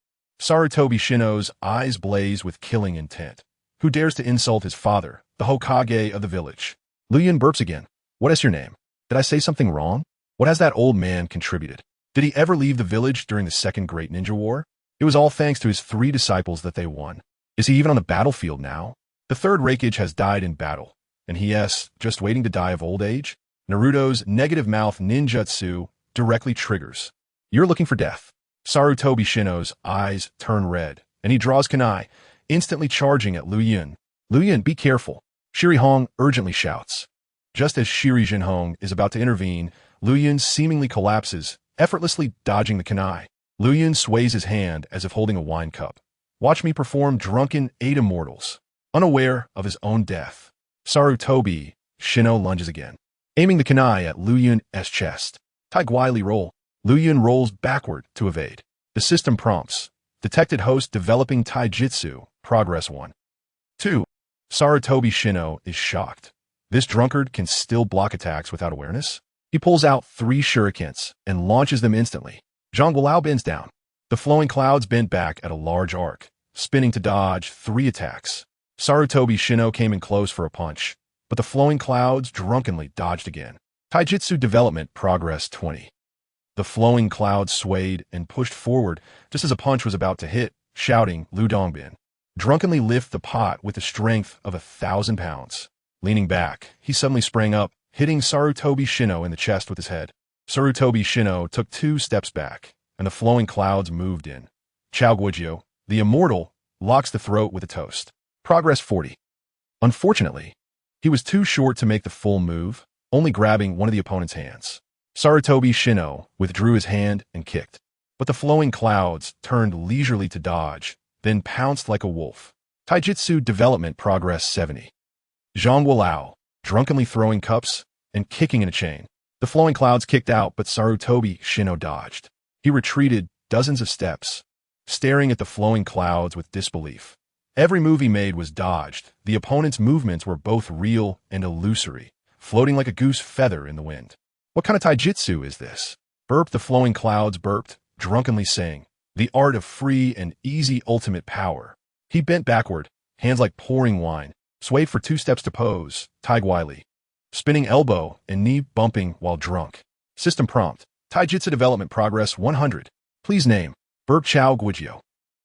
Sarutobi Shino's eyes blaze with killing intent. Who dares to insult his father, the Hokage of the village? Liuyun burps again. What is your name? Did I say something wrong? What has that old man contributed? Did he ever leave the village during the Second Great Ninja War? It was all thanks to his 3 disciples that they won. Is he even on the battlefield now? The third Raikage has died in battle, and he is just waiting to die of old age? Naruto's negative mouth ninjutsu directly triggers. You're looking for death. Sarutobi Shino's eyes turn red, and he draws kunai, instantly charging at Liuyun. Liuyun, be careful. Shiri Hong urgently shouts. Just as Shiri Jinhong is about to intervene, Liuyun seemingly collapses, effortlessly dodging the kunai. Liuyun sways his hand as if holding a wine cup. Watch me perform drunken 8 immortals. Unaware of his own death, Sarutobi Shino lunges again, aiming the kunai at Liuyun's chest. Taigwili roll. Liuyun rolls backward to evade. The system prompts. Detected host developing taijutsu. Progress 1. 2. Sarutobi Shino is shocked. This drunkard can still block attacks without awareness? He pulls out 3 shurikens and launches them instantly. Zhang Guilao bends down. The flowing clouds bend back at a large arc, spinning to dodge 3 attacks. Sarutobi Shino came in close for a punch, but the flowing clouds drunkenly dodged again. Taijutsu development progress 20. The flowing clouds swayed and pushed forward just as a punch was about to hit, shouting, Lu Dongbin. Drunkenly lift the pot with the strength of 1,000 pounds. Leaning back, he suddenly sprang up, hitting Sarutobi Shino in the chest with his head. Sarutobi Shino took 2 steps back, and the flowing clouds moved in. Chao Guizhou, the immortal, locks the throat with a toast. Progress 40. Unfortunately, he was too short to make the full move, only grabbing one of the opponent's hands. Sarutobi Shino withdrew his hand and kicked, but the flowing clouds turned leisurely to dodge, then pounced like a wolf. Taijutsu development progress 70. Zhang Guilao, drunkenly throwing cups and kicking in a chain. The flowing clouds kicked out, but Sarutobi Shino dodged. He retreated dozens of steps, staring at the flowing clouds with disbelief. Every move he made was dodged. The opponent's movements were both real and illusory, floating like a goose feather in the wind. What kind of taijutsu is this? Burp the flowing clouds burped, drunkenly saying, the art of free and easy ultimate power. He bent backward, hands like pouring wine, swayed for 2 steps to pose, Taigwili. Spinning elbow and knee bumping while drunk. System prompt. Taijutsu development progress 100. Please name. Burp Chao Guizhou.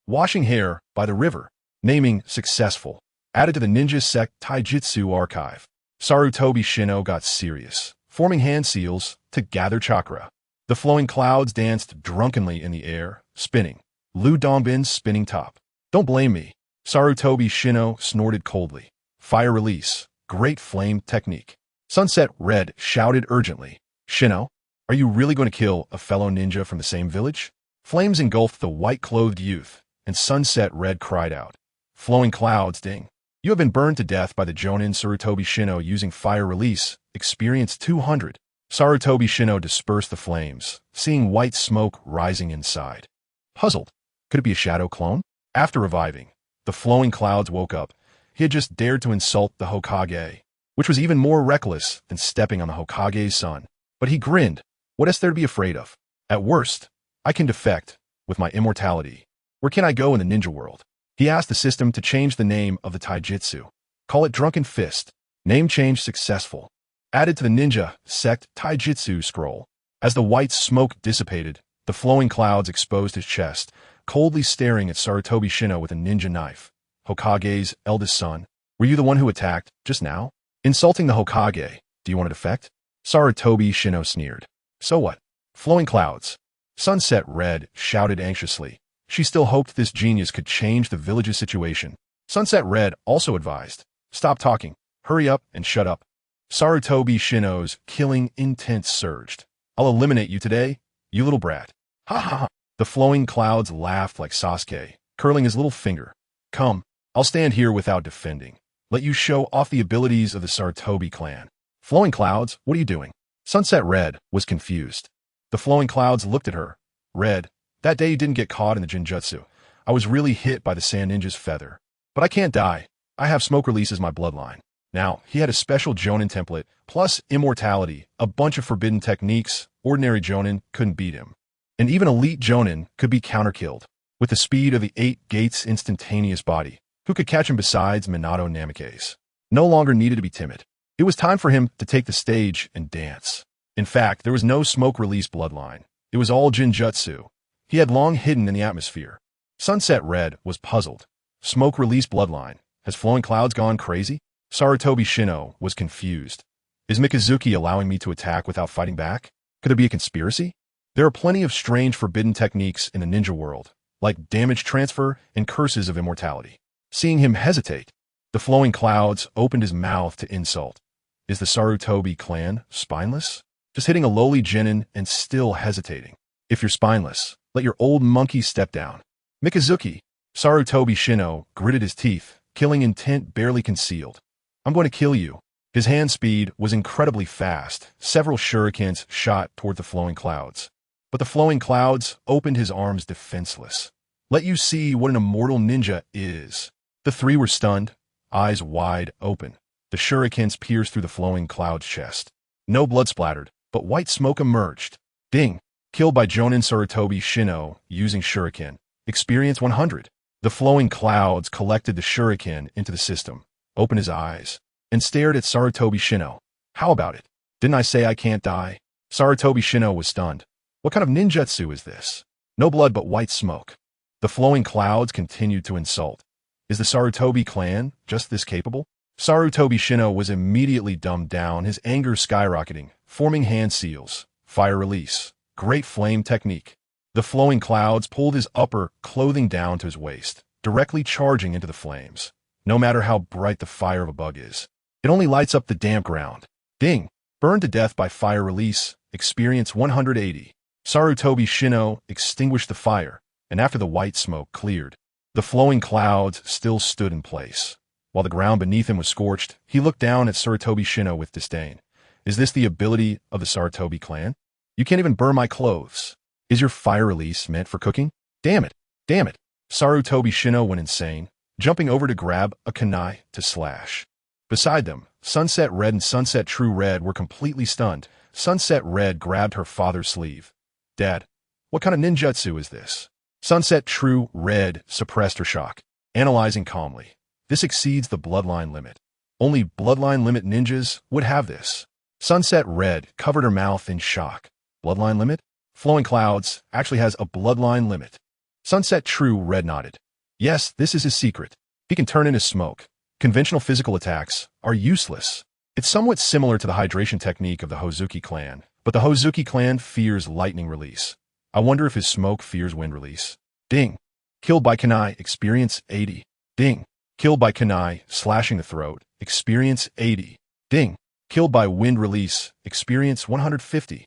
Washing hair by the river. Naming successful. Added to the ninja sect Taijutsu archive. Sarutobi Shino got serious, forming hand seals to gather chakra. The flowing clouds danced drunkenly in the air, spinning. Lu Dongbin's spinning top. Don't blame me. Sarutobi Shino snorted coldly. Fire release. Great flame technique. Sunset Red shouted urgently. Shino, are you really going to kill a fellow ninja from the same village? Flames engulfed the white-clothed youth, and Sunset Red cried out. Flowing clouds ding. You have been burned to death by the Jonin Sarutobi Shino using fire release. Experience 200. Sarutobi Shino dispersed the flames, seeing white smoke rising inside. Puzzled. Could it be a shadow clone? After reviving, the flowing clouds woke up. He had just dared to insult the Hokage, which was even more reckless than stepping on the Hokage's son. But he grinned. What is there to be afraid of? At worst, I can defect with my immortality. Where can I go in the ninja world? He asked the system to change the name of the taijutsu. Call it Drunken Fist. Name change successful. Added to the ninja sect taijutsu scroll. As the white smoke dissipated, the flowing clouds exposed his chest, coldly staring at Sarutobi Shino with a ninja knife. Hokage's eldest son, were you the one who attacked just now? Insulting the Hokage, do you want to defect? Sarutobi Shino sneered. So what? Flowing clouds. Sunset Red shouted anxiously. She still hoped this genius could change the village's situation. Sunset Red also advised, stop talking, hurry up and shut up. Sarutobi Shino's killing intent surged. I'll eliminate you today, you little brat. Ha ha ha. The flowing clouds laughed like Sasuke, curling his little finger. Come, I'll stand here without defending. Let you show off the abilities of the Sarutobi clan. Flowing clouds, what are you doing? Sunset Red was confused. The flowing clouds looked at her. Red, that day you didn't get caught in the Jinjutsu. I was really hit by the Sand Ninja's feather. But I can't die. I have smoke release as my bloodline. Now, he had a special Jonin template Plus immortality, a bunch of forbidden techniques, ordinary Jonin couldn't beat him. And even elite Jonin could be counterkilled. With the speed of the 8 Gates' instantaneous body, who could catch him besides Minato Namikaze? No longer needed to be timid. It was time for him to take the stage and dance. In fact, there was no smoke-release bloodline. It was all Jinjutsu. He had long hidden in the atmosphere. Sunset Red was puzzled. Smoke-release bloodline. Has Flowing Clouds gone crazy? Sarutobi Shino was confused. Is Mikazuki allowing me to attack without fighting back? Could there be a conspiracy? There are plenty of strange forbidden techniques in the ninja world, like damage transfer and curses of immortality. Seeing him hesitate, the Flowing Clouds opened his mouth to insult. Is the Sarutobi clan spineless? Just hitting a lowly genin and still hesitating. If you're spineless, let your old monkey step down. Mikazuki, Sarutobi Shino gritted his teeth, killing intent barely concealed. I'm going to kill you. His hand speed was incredibly fast. Several shurikens shot toward the Flowing Clouds. But the Flowing Clouds opened his arms defenseless. Let you see what an immortal ninja is. The three were stunned, eyes wide open. The shurikens pierced through the Flowing Cloud's chest. No blood splattered, but white smoke emerged. Ding! Killed by Jonin Sarutobi Shino using shuriken. Experience 100. The Flowing Clouds collected the shuriken into the system, opened his eyes, and stared at Sarutobi Shino. How about it? Didn't I say I can't die? Sarutobi Shino was stunned. What kind of ninjutsu is this? No blood but white smoke. The Flowing Clouds continued to insult. Is the Sarutobi clan just this capable? Sarutobi Shino was immediately dumbed down, his anger skyrocketing, forming hand seals, fire release, great flame technique. The Flowing Clouds pulled his upper clothing down to his waist, directly charging into the flames. No matter how bright the fire of a bug is, it only lights up the damp ground. Ding! Burned to death by fire release, experience 180. Sarutobi Shino extinguished the fire, and after the white smoke cleared, the Flowing Clouds still stood in place. While the ground beneath him was scorched, he looked down at Sarutobi Shino with disdain. Is this the ability of the Sarutobi clan? You can't even burn my clothes. Is your fire release meant for cooking? Damn it! Damn it! Sarutobi Shino went insane, jumping over to grab a kunai to slash. Beside them, Sunset Red and Sunset True Red were completely stunned. Sunset Red grabbed her father's sleeve. Dad, what kind of ninjutsu is this? Sunset True Red suppressed her shock, analyzing calmly. This exceeds the bloodline limit. Only bloodline limit ninjas would have this. Sunset Red covered her mouth in shock. Bloodline limit? Flowing Clouds actually has a bloodline limit. Sunset True Red nodded. Yes, this is his secret. He can turn into smoke. Conventional physical attacks are useless. It's somewhat similar to the hydration technique of the Hozuki clan, but the Hozuki clan fears lightning release. I wonder if his smoke fears wind release. Ding! Killed by kunai, experience 80. Ding! Killed by kunai, slashing the throat, experience 80. Ding! Killed by wind release, experience 150.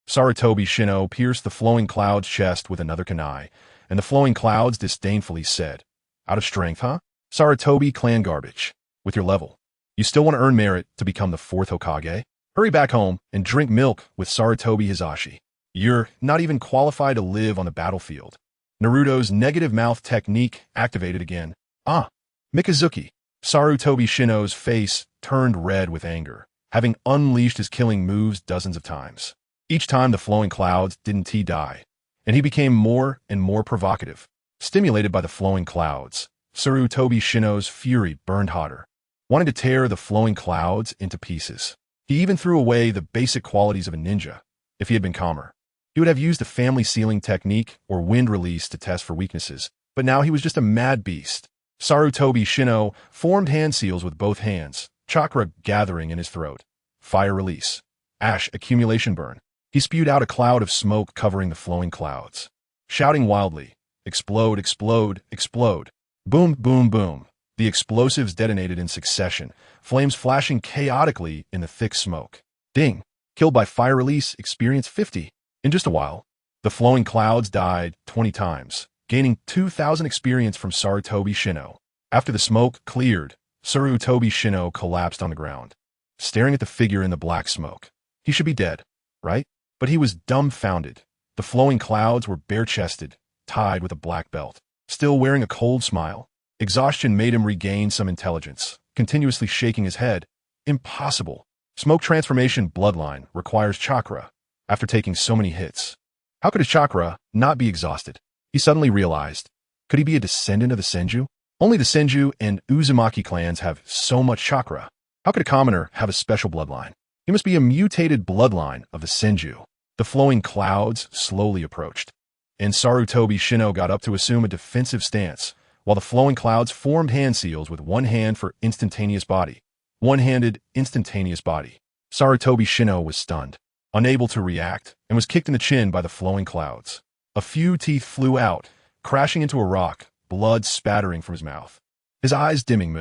Sarutobi Shino pierced the Flowing Cloud's chest with another kunai, and the Flowing Clouds disdainfully said, Out of strength, huh? Sarutobi clan garbage. With your level, you still want to earn merit to become the 4th Hokage? Hurry back home and drink milk with Sarutobi Hizashi. You're not even qualified to live on the battlefield. Naruto's negative mouth technique activated again. Mikazuki. Sarutobi Shino's face turned red with anger, having unleashed his killing moves dozens of times. Each time the Flowing Clouds didn't die, and he became more and more provocative. Stimulated by the Flowing Clouds, Sarutobi Shino's fury burned hotter, wanting to tear the Flowing Clouds into pieces. He even threw away the basic qualities of a ninja. If he had been calmer, he would have used a family sealing technique or wind release to test for weaknesses, but now he was just a mad beast. Sarutobi Shino formed hand seals with both hands, chakra gathering in his throat. Fire release. Ash accumulation burn. He spewed out a cloud of smoke covering the Flowing Clouds. Shouting wildly, explode, explode, explode. Boom, boom, boom. The explosives detonated in succession, flames flashing chaotically in the thick smoke. Ding! Killed by fire release, experience 50. In just a while, the Flowing Clouds died 20 times, gaining 2,000 experience from Sarutobi Shino. After the smoke cleared, Sarutobi Shino collapsed on the ground, staring at the figure in the black smoke. He should be dead, right? But he was dumbfounded. The Flowing Clouds were bare-chested, tied with a black belt, still wearing a cold smile. Exhaustion made him regain some intelligence, continuously shaking his head. Impossible. Smoke transformation bloodline requires chakra after taking so many hits. How could his chakra not be exhausted? He suddenly realized. Could he be a descendant of the Senju? Only the Senju and Uzumaki clans have so much chakra. How could a commoner have a special bloodline? He must be a mutated bloodline of the Senju. The flowing clouds slowly approached, and Sarutobi Shino got up to assume a defensive stance, while the flowing clouds formed hand seals with one hand for instantaneous body. One-handed, instantaneous body. Sarutobi Shino was stunned, unable to react, and was kicked in the chin by the flowing clouds. A few teeth flew out, crashing into a rock, blood spattering from his mouth. His eyes dimming.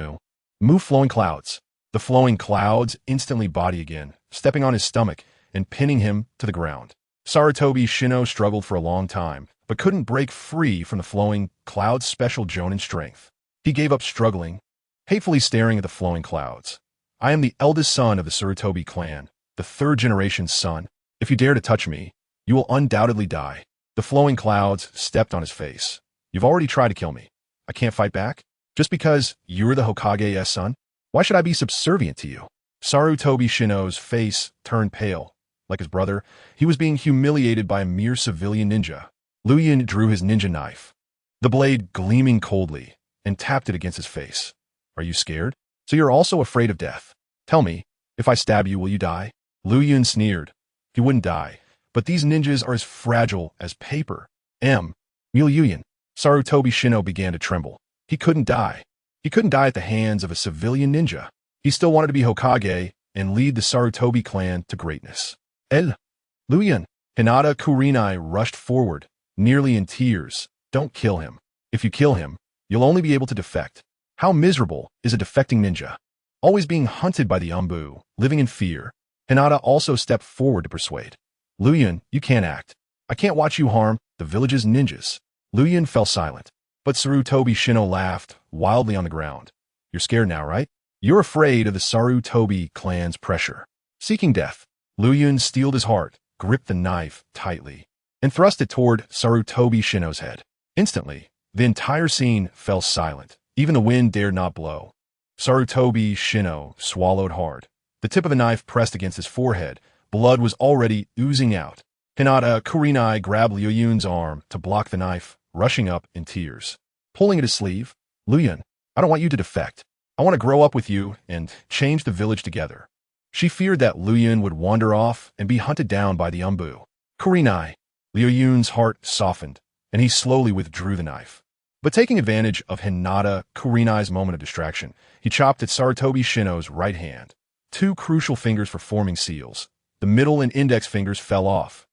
Moo flowing clouds. The flowing clouds instantly body again, stepping on his stomach and pinning him to the ground. Sarutobi Shino struggled for a long time, but couldn't break free from the flowing clouds' special Jonin strength. He gave up struggling, hatefully staring at the flowing clouds. I am the eldest son of the Sarutobi clan, the third-generation son. If you dare to touch me, you will undoubtedly die. The flowing clouds stepped on his face. You've already tried to kill me. I can't fight back? Just because you're the Hokage's son? Why should I be subservient to you? Sarutobi Shino's face turned pale. Like his brother, he was being humiliated by a mere civilian ninja. Liuyun drew his ninja knife, the blade gleaming coldly, and tapped it against his face. Are you scared? So you're also afraid of death? Tell me, if I stab you, will you die? Liuyun sneered. He wouldn't die, but these ninjas are as fragile as paper. Liuyun. Sarutobi Shino began to tremble. He couldn't die. He couldn't die at the hands of a civilian ninja. He still wanted to be Hokage and lead the Sarutobi clan to greatness. Liuyun. Hinata Kurenai rushed forward, nearly in tears. Don't kill him. If you kill him, you'll only be able to defect. How miserable is a defecting ninja? Always being hunted by the Umbu, living in fear. Hinata also stepped forward to persuade. Liuyun, you can't act. I can't watch you harm the village's ninjas. Liuyun fell silent, but Sarutobi Shino laughed wildly on the ground. You're scared now, right? You're afraid of the Sarutobi clan's pressure. Seeking death. Liuyun steeled his heart, gripped the knife tightly, and thrust it toward Sarutobi Shino's head. Instantly, the entire scene fell silent. Even the wind dared not blow. Sarutobi Shino swallowed hard. The tip of the knife pressed against his forehead. Blood was already oozing out. Hinata Kurenai grabbed Liuyun's arm to block the knife, rushing up in tears. Pulling at his sleeve, Liuyun, I don't want you to defect. I want to grow up with you and change the village together. She feared that Liuyun would wander off and be hunted down by the Umbu. Kurenai. Liuyun's heart softened, and he slowly withdrew the knife. But taking advantage of Hinata Kurenai's moment of distraction, he chopped at Sarutobi Shino's right hand. Two crucial fingers for forming seals. The middle and index fingers fell off.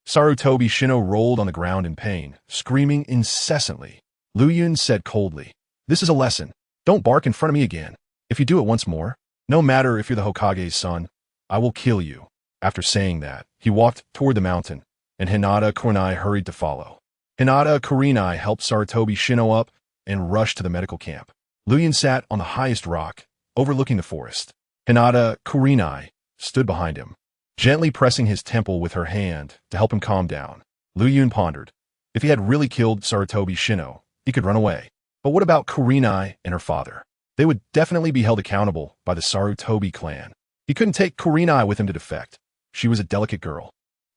Sarutobi Shino rolled on the ground in pain, screaming incessantly. Liuyun said coldly, This is a lesson. Don't bark in front of me again. If you do it once more, no matter if you're the Hokage's son, I will kill you. After saying that, he walked toward the mountain, and Hinata Kurenai hurried to follow. Hinata Kurenai helped Sarutobi Shino up and rushed to the medical camp. Liuyun sat on the highest rock, overlooking the forest. Hinata Kurenai stood behind him, gently pressing his temple with her hand to help him calm down. Liuyun pondered. If he had really killed Sarutobi Shino, he could run away. But what about Kurenai and her father? They would definitely be held accountable by the Sarutobi clan. He couldn't take Kurenai with him to defect. She was a delicate girl,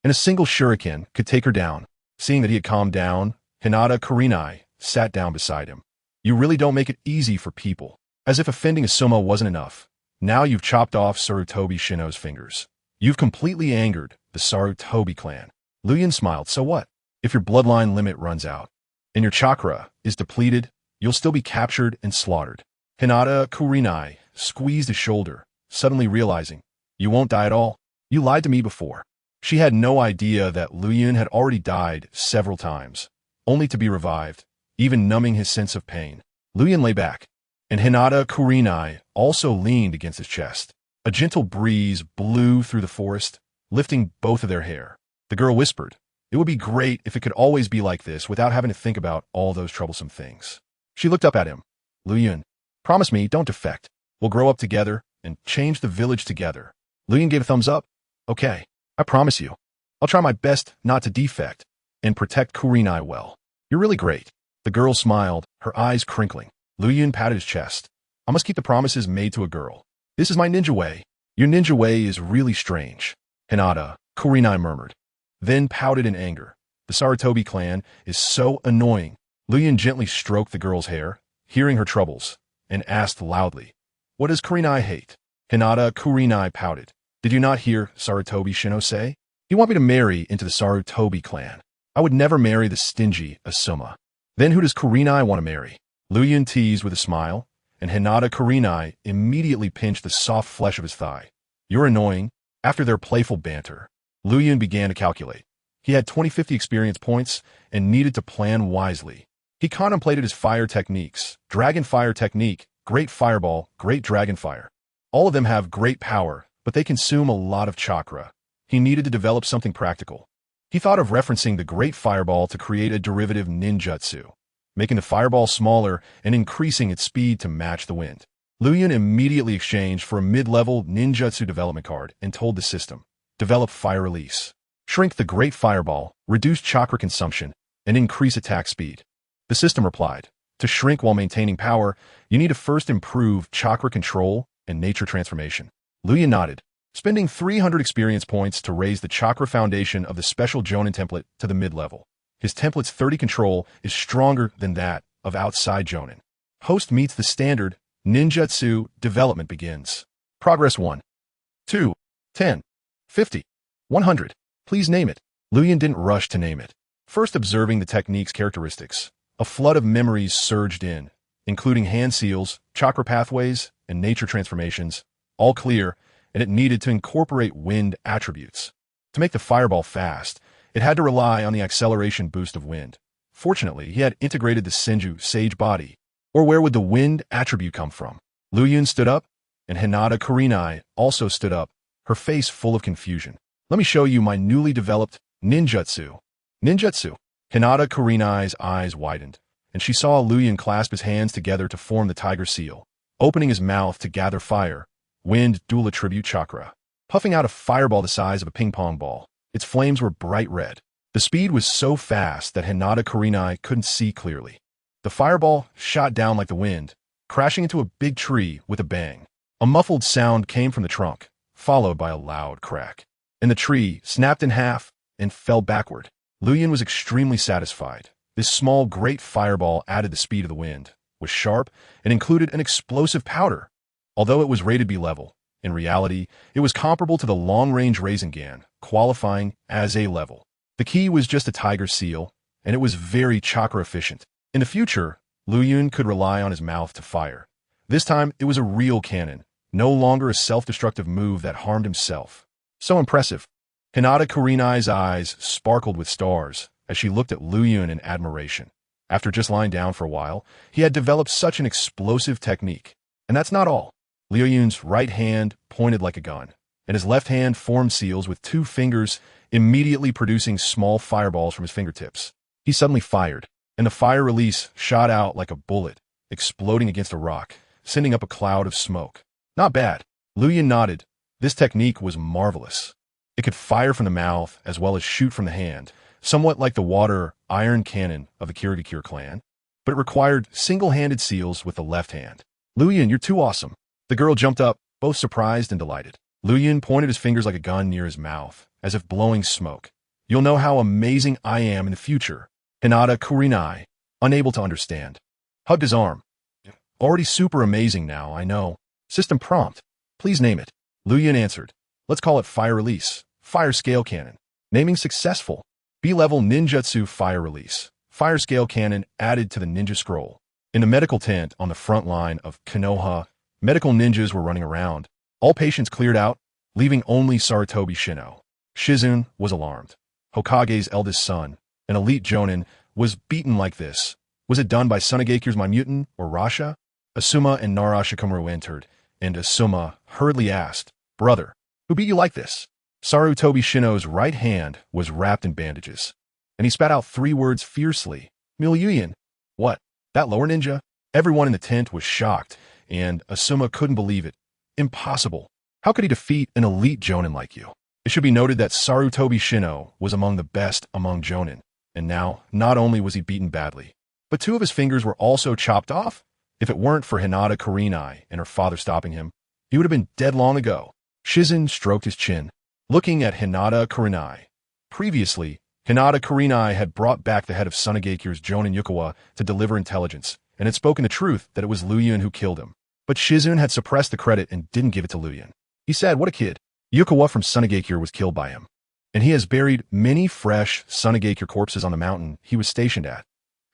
and a single shuriken could take her down. Seeing that he had calmed down, Hinata Kurenai sat down beside him. You really don't make it easy for people. As if offending a Soma wasn't enough, now you've chopped off Sarutobi Shino's fingers. You've completely angered the Sarutobi clan. Liuyun smiled. So what? If your bloodline limit runs out, and your chakra is depleted, you'll still be captured and slaughtered. Hinata Kurenai squeezed his shoulder, suddenly realizing, You won't die at all. You lied to me before. She had no idea that Liuyun had already died several times, only to be revived, even numbing his sense of pain. Liuyun lay back, and Hinata Kurenai also leaned against his chest. A gentle breeze blew through the forest, lifting both of their hair. The girl whispered, It would be great if it could always be like this without having to think about all those troublesome things. She looked up at him. Liuyun, promise me, don't defect. We'll grow up together and change the village together. Liuyun gave a thumbs up. Okay, I promise you. I'll try my best not to defect and protect Kurenai well. You're really great. The girl smiled, her eyes crinkling. Liuyun patted his chest. I must keep the promises made to a girl. This is my ninja way. Your ninja way is really strange, Hinata, Kurenai murmured, then pouted in anger. The Sarutobi clan is so annoying. Liuyun gently stroked the girl's hair, hearing her troubles, and asked loudly, "What does Kurenai hate?" Hinata Kurenai pouted. "Did you not hear Sarutobi Shino say? You want me to marry into the Sarutobi clan. I would never marry the stingy Asuma. Then who does Kurenai want to marry?" Liuyun teased with a smile, and Hinata Kurenai immediately pinched the soft flesh of his thigh. "You're annoying." After their playful banter, Liuyun began to calculate. He had 2050 experience points and needed to plan wisely. He contemplated his fire techniques: Dragon Fire Technique, Great Fireball, Great Dragon Fire. All of them have great power, but they consume a lot of chakra. He needed to develop something practical. He thought of referencing the Great Fireball to create a derivative ninjutsu, making the fireball smaller and increasing its speed to match the wind. Liuyun immediately exchanged for a mid-level ninjutsu development card and told the system, "Develop Fire Release. Shrink the Great Fireball, reduce chakra consumption, and increase attack speed." The system replied, "To shrink while maintaining power, you need to first improve chakra control and nature transformation." Liuyun nodded, spending 300 experience points to raise the chakra foundation of the special Jonin template to the mid-level. His template's 30 control is stronger than that of outside Jonin. Host meets the standard. Ninjutsu development begins. Progress 1, 2, 10, 50, 100. Please name it. Liuyun didn't rush to name it. First observing the technique's characteristics, a flood of memories surged in, including hand seals, chakra pathways, and nature transformations, all clear, and it needed to incorporate wind attributes. To make the fireball fast, it had to rely on the acceleration boost of wind. Fortunately, he had integrated the Senju Sage Body. Or where would the wind attribute come from? Liuyun stood up, and Hinata Kurenai also stood up, her face full of confusion. "Let me show you my newly developed ninjutsu." Ninjutsu? Hinata Kurenai's eyes widened, and she saw Liuyun clasp his hands together to form the tiger seal, opening his mouth to gather fire, wind dual attribute chakra, puffing out a fireball the size of a ping-pong ball. Its flames were bright red. The speed was so fast that Hinata Kurenai couldn't see clearly. The fireball shot down like the wind, crashing into a big tree with a bang. A muffled sound came from the trunk, followed by a loud crack, and the tree snapped in half and fell backward. Liuyun was extremely satisfied. This small, great fireball added the speed of the wind, was sharp, and included an explosive powder. Although it was rated B level, in reality, it was comparable to the long-range Rasengan, qualifying as A level. The key was just a tiger seal, and it was very chakra efficient. In the future, Liuyun could rely on his mouth to fire. This time, it was a real cannon, no longer a self-destructive move that harmed himself. So impressive. Hinata Kurenai's eyes sparkled with stars as she looked at Liuyun in admiration. After just lying down for a while, he had developed such an explosive technique. And that's not all. Liuyun's right hand pointed like a gun, and his left hand formed seals with 2 fingers, immediately producing small fireballs from his fingertips. He suddenly fired, and the fire release shot out like a bullet, exploding against a rock, sending up a cloud of smoke. Not bad. Liuyun nodded. This technique was marvelous. It could fire from the mouth as well as shoot from the hand, somewhat like the water iron cannon of the Kirigakure clan, but it required single-handed seals with the left hand. "Liuyun, you're too awesome." The girl jumped up, both surprised and delighted. Liuyun pointed his fingers like a gun near his mouth, as if blowing smoke. "You'll know how amazing I am in the future." Hinata Kurenai, unable to understand, hugged his arm. "Already super amazing now, I know. System prompt. Please name it." Liuyun answered. "Let's call it Fire Release. Fire Scale Cannon." Naming successful. B-level Ninjutsu Fire Release. Fire Scale Cannon added to the ninja scroll. In the medical tent on the front line of Konoha, medical ninjas were running around. All patients cleared out, leaving only Sarutobi Shino. Shizun was alarmed. Hokage's eldest son, an elite Jonin, was beaten like this. Was it done by Tsunagekyu's My Mutant or Rasha? Asuma and Nara Shikamaru entered, and Asuma hurriedly asked, "Brother, who beat you like this?" Sarutobi Shino's right hand was wrapped in bandages, and he spat out 3 words fiercely. "Liuyun." "What? That lower ninja?" Everyone in the tent was shocked, and Asuma couldn't believe it. Impossible. How could he defeat an elite Jonin like you? It should be noted that Sarutobi Shino was among the best among Jonin, and now, not only was he beaten badly, but 2 of his fingers were also chopped off. If it weren't for Hinata Kurenai and her father stopping him, he would have been dead long ago. Shizun stroked his chin, looking at Hinata Kurenai. Previously, Hinata Kurenai had brought back the head of Sunegakure's Jonin Yukawa to deliver intelligence, and had spoken the truth that it was Liuyun who killed him. But Shizun had suppressed the credit and didn't give it to Liuyun. He said, "What a kid. Yukawa from Sunegakure was killed by him. And he has buried many fresh Sunegakure corpses on the mountain he was stationed at.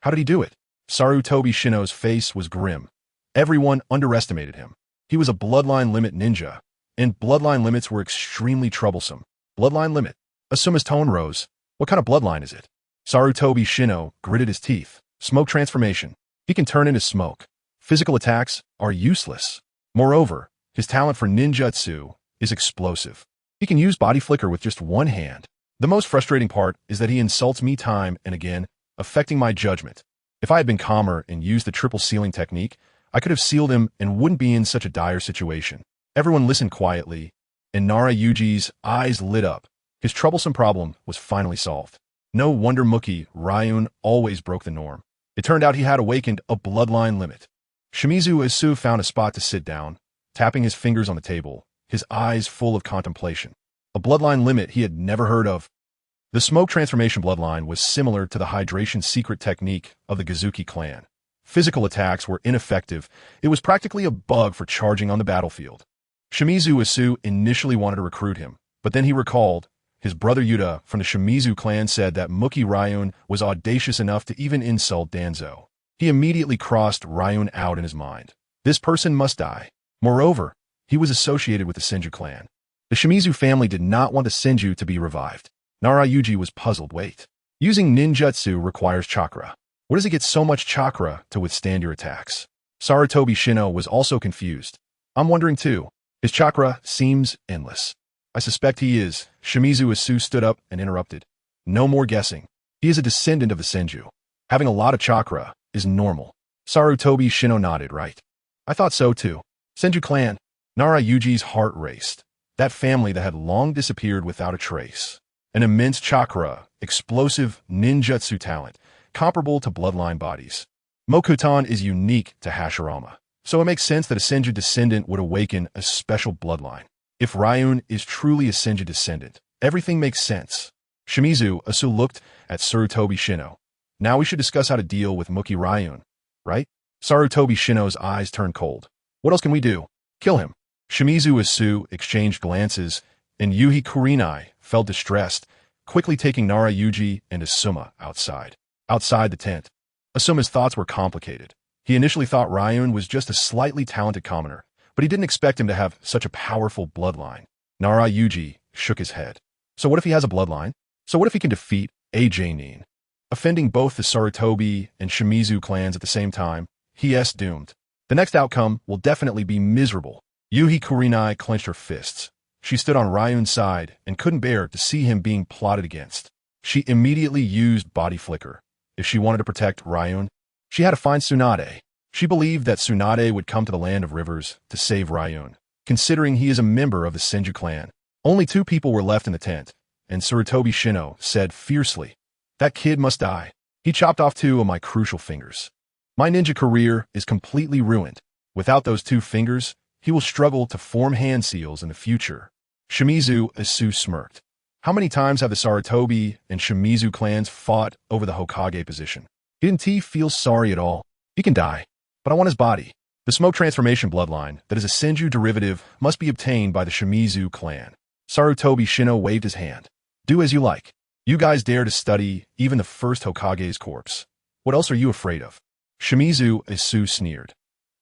How did he do it?" Sarutobi Shino's face was grim. Everyone underestimated him. He was a bloodline limit ninja, and bloodline limits were extremely troublesome. Bloodline limit. Asuma's tone rose. What kind of bloodline is it? Sarutobi Shino gritted his teeth. Smoke transformation. He can turn into smoke. Physical attacks are useless. Moreover, his talent for ninjutsu is explosive. He can use body flicker with just one hand. The most frustrating part is that he insults me time and again, affecting my judgment. If I had been calmer and used the triple sealing technique, I could have sealed him and wouldn't be in such a dire situation. Everyone listened quietly, and Nara Yuji's eyes lit up. His troublesome problem was finally solved. No wonder Muki Ryun always broke the norm. It turned out he had awakened a bloodline limit. Shimizu Isu found a spot to sit down, tapping his fingers on the table, his eyes full of contemplation. A bloodline limit he had never heard of. The smoke transformation bloodline was similar to the hydration secret technique of the Gazuki clan. Physical attacks were ineffective. It was practically a bug for charging on the battlefield. Shimizu Isu initially wanted to recruit him, but then he recalled his brother Yuta from the Shimizu clan said that Muki Ryun was audacious enough to even insult Danzo. He immediately crossed Ryun out in his mind. This person must die. Moreover, he was associated with the Senju clan. The Shimizu family did not want the Senju to be revived. Nara Yuji was puzzled. Wait. Using ninjutsu requires chakra. Where does it get so much chakra to withstand your attacks? Sarutobi Shino was also confused. I'm wondering too. His chakra seems endless. I suspect he is. Shimizu Isu stood up and interrupted. No more guessing. He is a descendant of the Senju. Having a lot of chakra is normal. Sarutobi Shino nodded. Right. I thought so too. Senju clan. Nara Yuji's heart raced. That family that had long disappeared without a trace. An immense chakra, explosive ninjutsu talent, comparable to bloodline bodies. Mokutan is unique to Hashirama, so it makes sense that a Senju descendant would awaken a special bloodline. If Ryun is truly a Senju descendant, everything makes sense. Shimizu Isu looked at Sarutobi Shino. Now we should discuss how to deal with Muki Ryun, right? Sarutobi Shino's eyes turned cold. What else can we do? Kill him. Shimizu Isu exchanged glances, and Yuhi Kurenai felt distressed, quickly taking Nara Yuji and Asuma outside. Outside the tent, Asuma's thoughts were complicated. He initially thought Ryun was just a slightly talented commoner, but he didn't expect him to have such a powerful bloodline. Nara Yuji shook his head. So what if he has a bloodline? So what if he can defeat AJ Nin? Offending both the Sarutobi and Shimizu clans at the same time, he is doomed. The next outcome will definitely be miserable. Yuhi Kurenai clenched her fists. She stood on Ryun's side and couldn't bear to see him being plotted against. She immediately used body flicker. If she wanted to protect Ryun, she had to find Tsunade. She believed that Tsunade would come to the land of rivers to save Ryun, considering he is a member of the Senju clan. Only 2 people were left in the tent, and Sarutobi Shino said fiercely, "That kid must die. He chopped off 2 of my crucial fingers. My ninja career is completely ruined. Without those 2 fingers, he will struggle to form hand seals in the future." Shimizu Isu smirked. How many times have the Sarutobi and Shimizu clans fought over the Hokage position? Didn't he feel sorry at all? He can die, but I want his body. The smoke transformation bloodline that is a Senju derivative must be obtained by the Shimizu clan. Sarutobi Shino waved his hand. Do as you like. You guys dare to study even the first Hokage's corpse. What else are you afraid of? Shimizu Isu sneered.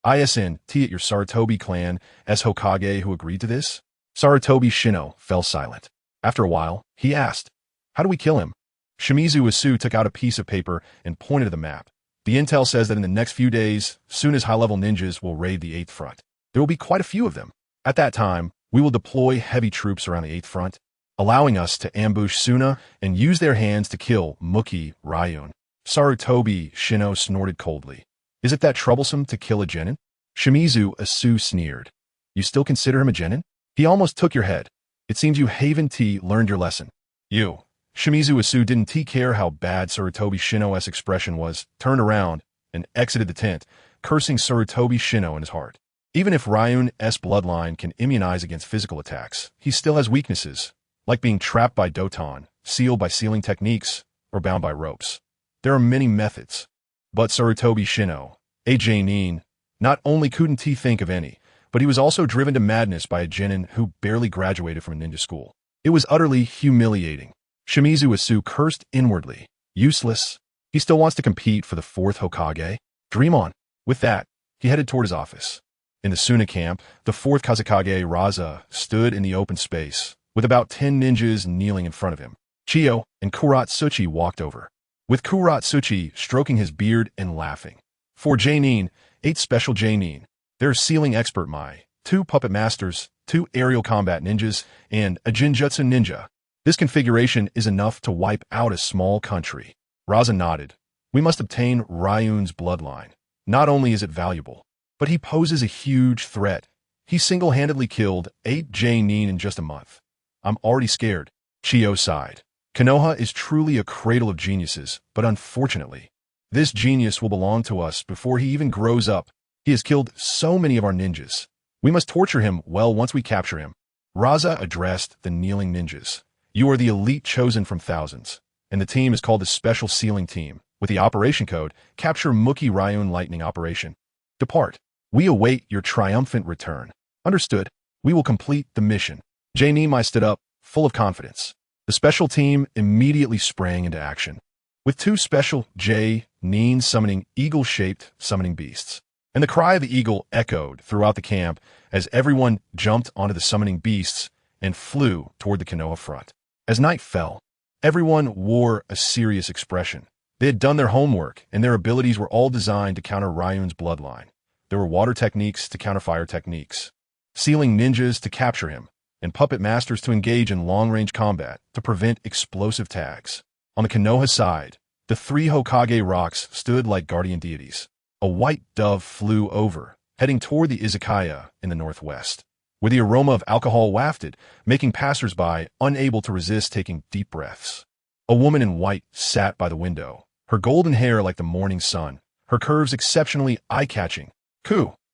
ISNT at your Sarutobi clan as Hokage who agreed to this? Sarutobi Shino fell silent. After a while, he asked, how do we kill him? Shimizu Isu took out a piece of paper and pointed to the map. The intel says that in the next few days, soon as high-level ninjas will raid the 8th front. There will be quite a few of them. At that time, we will deploy heavy troops around the 8th front, allowing us to ambush Suna and use their hands to kill Muki Ryun. Sarutobi Shino snorted coldly. Is it that troublesome to kill a genin? Shimizu Isu sneered. You still consider him a genin? He almost took your head. It seems you Haven T learned your lesson. You. Shimizu Isu didn't care how bad Sarutobi Shino's expression was, turned around, and exited the tent, cursing Sarutobi Shino in his heart. Even if Ryun's bloodline can immunize against physical attacks, he still has weaknesses, like being trapped by Doton, sealed by sealing techniques, or bound by ropes. There are many methods. But Sarutobi Shino, a Jainin, not only couldn't he think of any, but he was also driven to madness by a genin who barely graduated from a ninja school. It was utterly humiliating. Shimizu Isu cursed inwardly. Useless. He still wants to compete for the 4th Hokage? Dream on. With that, he headed toward his office. In the Suna camp, the 4th Kazekage Raza stood in the open space, with about 10 ninjas kneeling in front of him. Chiyo and Kuratsuchi walked over, with Kuratsuchi stroking his beard and laughing. 4 Jainin, 8 special Jainin. There's sealing expert Mai, 2 puppet masters, 2 aerial combat ninjas, and a Jinjutsu ninja. This configuration is enough to wipe out a small country. Raza nodded. We must obtain Ryun's bloodline. Not only is it valuable, but he poses a huge threat. He single-handedly killed 8 Jainin in just a month. I'm already scared. Chiyo sighed. Konoha is truly a cradle of geniuses, but unfortunately, this genius will belong to us before he even grows up. He has killed so many of our ninjas. We must torture him well once we capture him. Raza addressed the kneeling ninjas. You are the elite chosen from thousands, and the team is called the Special Sealing Team. With the operation code, capture Muki Ryun Lightning Operation. Depart. We await your triumphant return. Understood. We will complete the mission. Jainimai stood up, full of confidence. The special team immediately sprang into action, with 2 special Jainin summoning eagle-shaped summoning beasts. And the cry of the eagle echoed throughout the camp as everyone jumped onto the summoning beasts and flew toward the Konoha front. As night fell, everyone wore a serious expression. They had done their homework, and their abilities were all designed to counter Ryun's bloodline. There were water techniques to counter fire techniques, sealing ninjas to capture him, and puppet masters to engage in long-range combat to prevent explosive tags. On the Konoha side, the 3 Hokage rocks stood like guardian deities. A white dove flew over, heading toward the izakaya in the northwest, where the aroma of alcohol wafted, making passers-by unable to resist taking deep breaths. A woman in white sat by the window, her golden hair like the morning sun, her curves exceptionally eye-catching.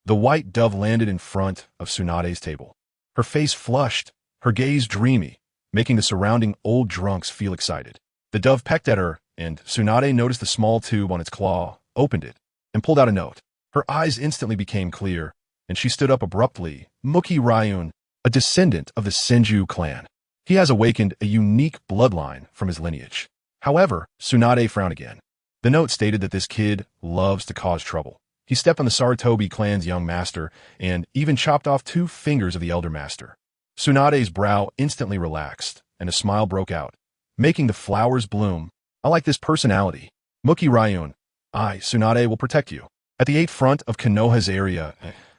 The white dove landed in front of Tsunade's table. Her face flushed, her gaze dreamy, making the surrounding old drunks feel excited. The dove pecked at her, and Tsunade noticed the small tube on its claw, opened it, and pulled out a note. Her eyes instantly became clear, and she stood up abruptly. Muki Ryun, a descendant of the Senju clan. He has awakened a unique bloodline from his lineage. However, Tsunade frowned again. The note stated that this kid loves to cause trouble. He stepped on the Sarutobi clan's young master and even chopped off 2 fingers of the elder master. Tsunade's brow instantly relaxed, and a smile broke out, making the flowers bloom. I like this personality. Muki Ryun, I, Tsunade, will protect you. At the 8th front of Konoha's area,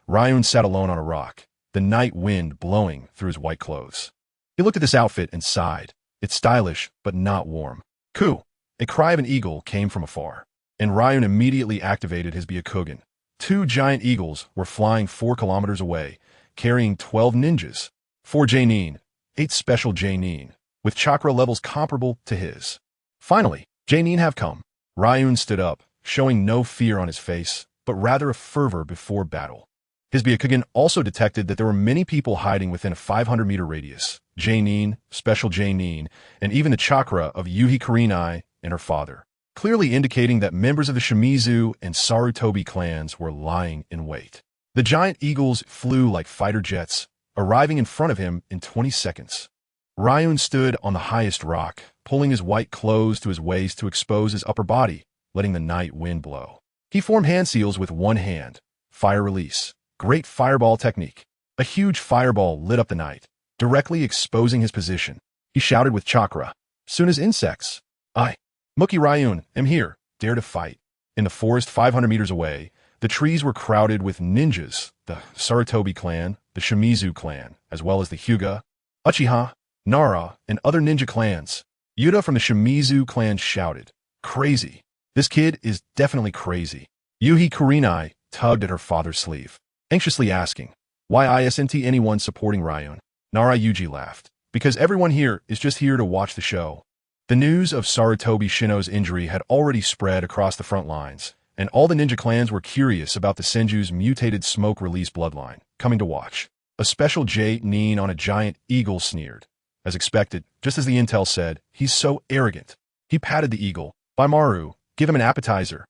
Ryun sat alone on a rock, the night wind blowing through his white clothes. He looked at this outfit and sighed. It's stylish, but not warm. A cry of an eagle came from afar, and Ryun immediately activated his Byakugan. 2 giant eagles were flying 4 kilometers away, carrying 12 ninjas, 4 Jainin, 8 special Jainin, with chakra levels comparable to his. Finally, Jainin have come. Ryun stood up, showing no fear on his face, but rather a fervor before battle. His Byakugan also detected that there were many people hiding within a 500-meter radius. Jainin, special Jainin, and even the chakra of Yuhi Kurenai and her father, clearly indicating that members of the Shimizu and Sarutobi clans were lying in wait. The giant eagles flew like fighter jets, arriving in front of him in 20 seconds. Ryun stood on the highest rock, pulling his white clothes to his waist to expose his upper body, letting the night wind blow. He formed hand seals with one hand. Fire release. Great fireball technique. A huge fireball lit up the night, directly exposing his position. He shouted with chakra. Soon as insects. I, Muki Ryun, am here. Dare to fight. In the forest 500 meters away, the trees were crowded with ninjas, the Sarutobi clan, the Shimizu clan, as well as the Hyuga, Uchiha, Nara, and other ninja clans. Yuta from the Shimizu clan shouted, "Crazy. This kid is definitely crazy." Yuhi Kurenai tugged at her father's sleeve, anxiously asking, "Why isn't anyone supporting Ryun?" Nara Yuji laughed, "Because everyone here is just here to watch the show." The news of Sarutobi Shino's injury had already spread across the front lines, and all the ninja clans were curious about the Senju's mutated smoke-release bloodline, coming to watch. A special J-nin on a giant eagle sneered. As expected, just as the intel said, he's so arrogant. He patted the eagle. By Maru, give him an appetizer.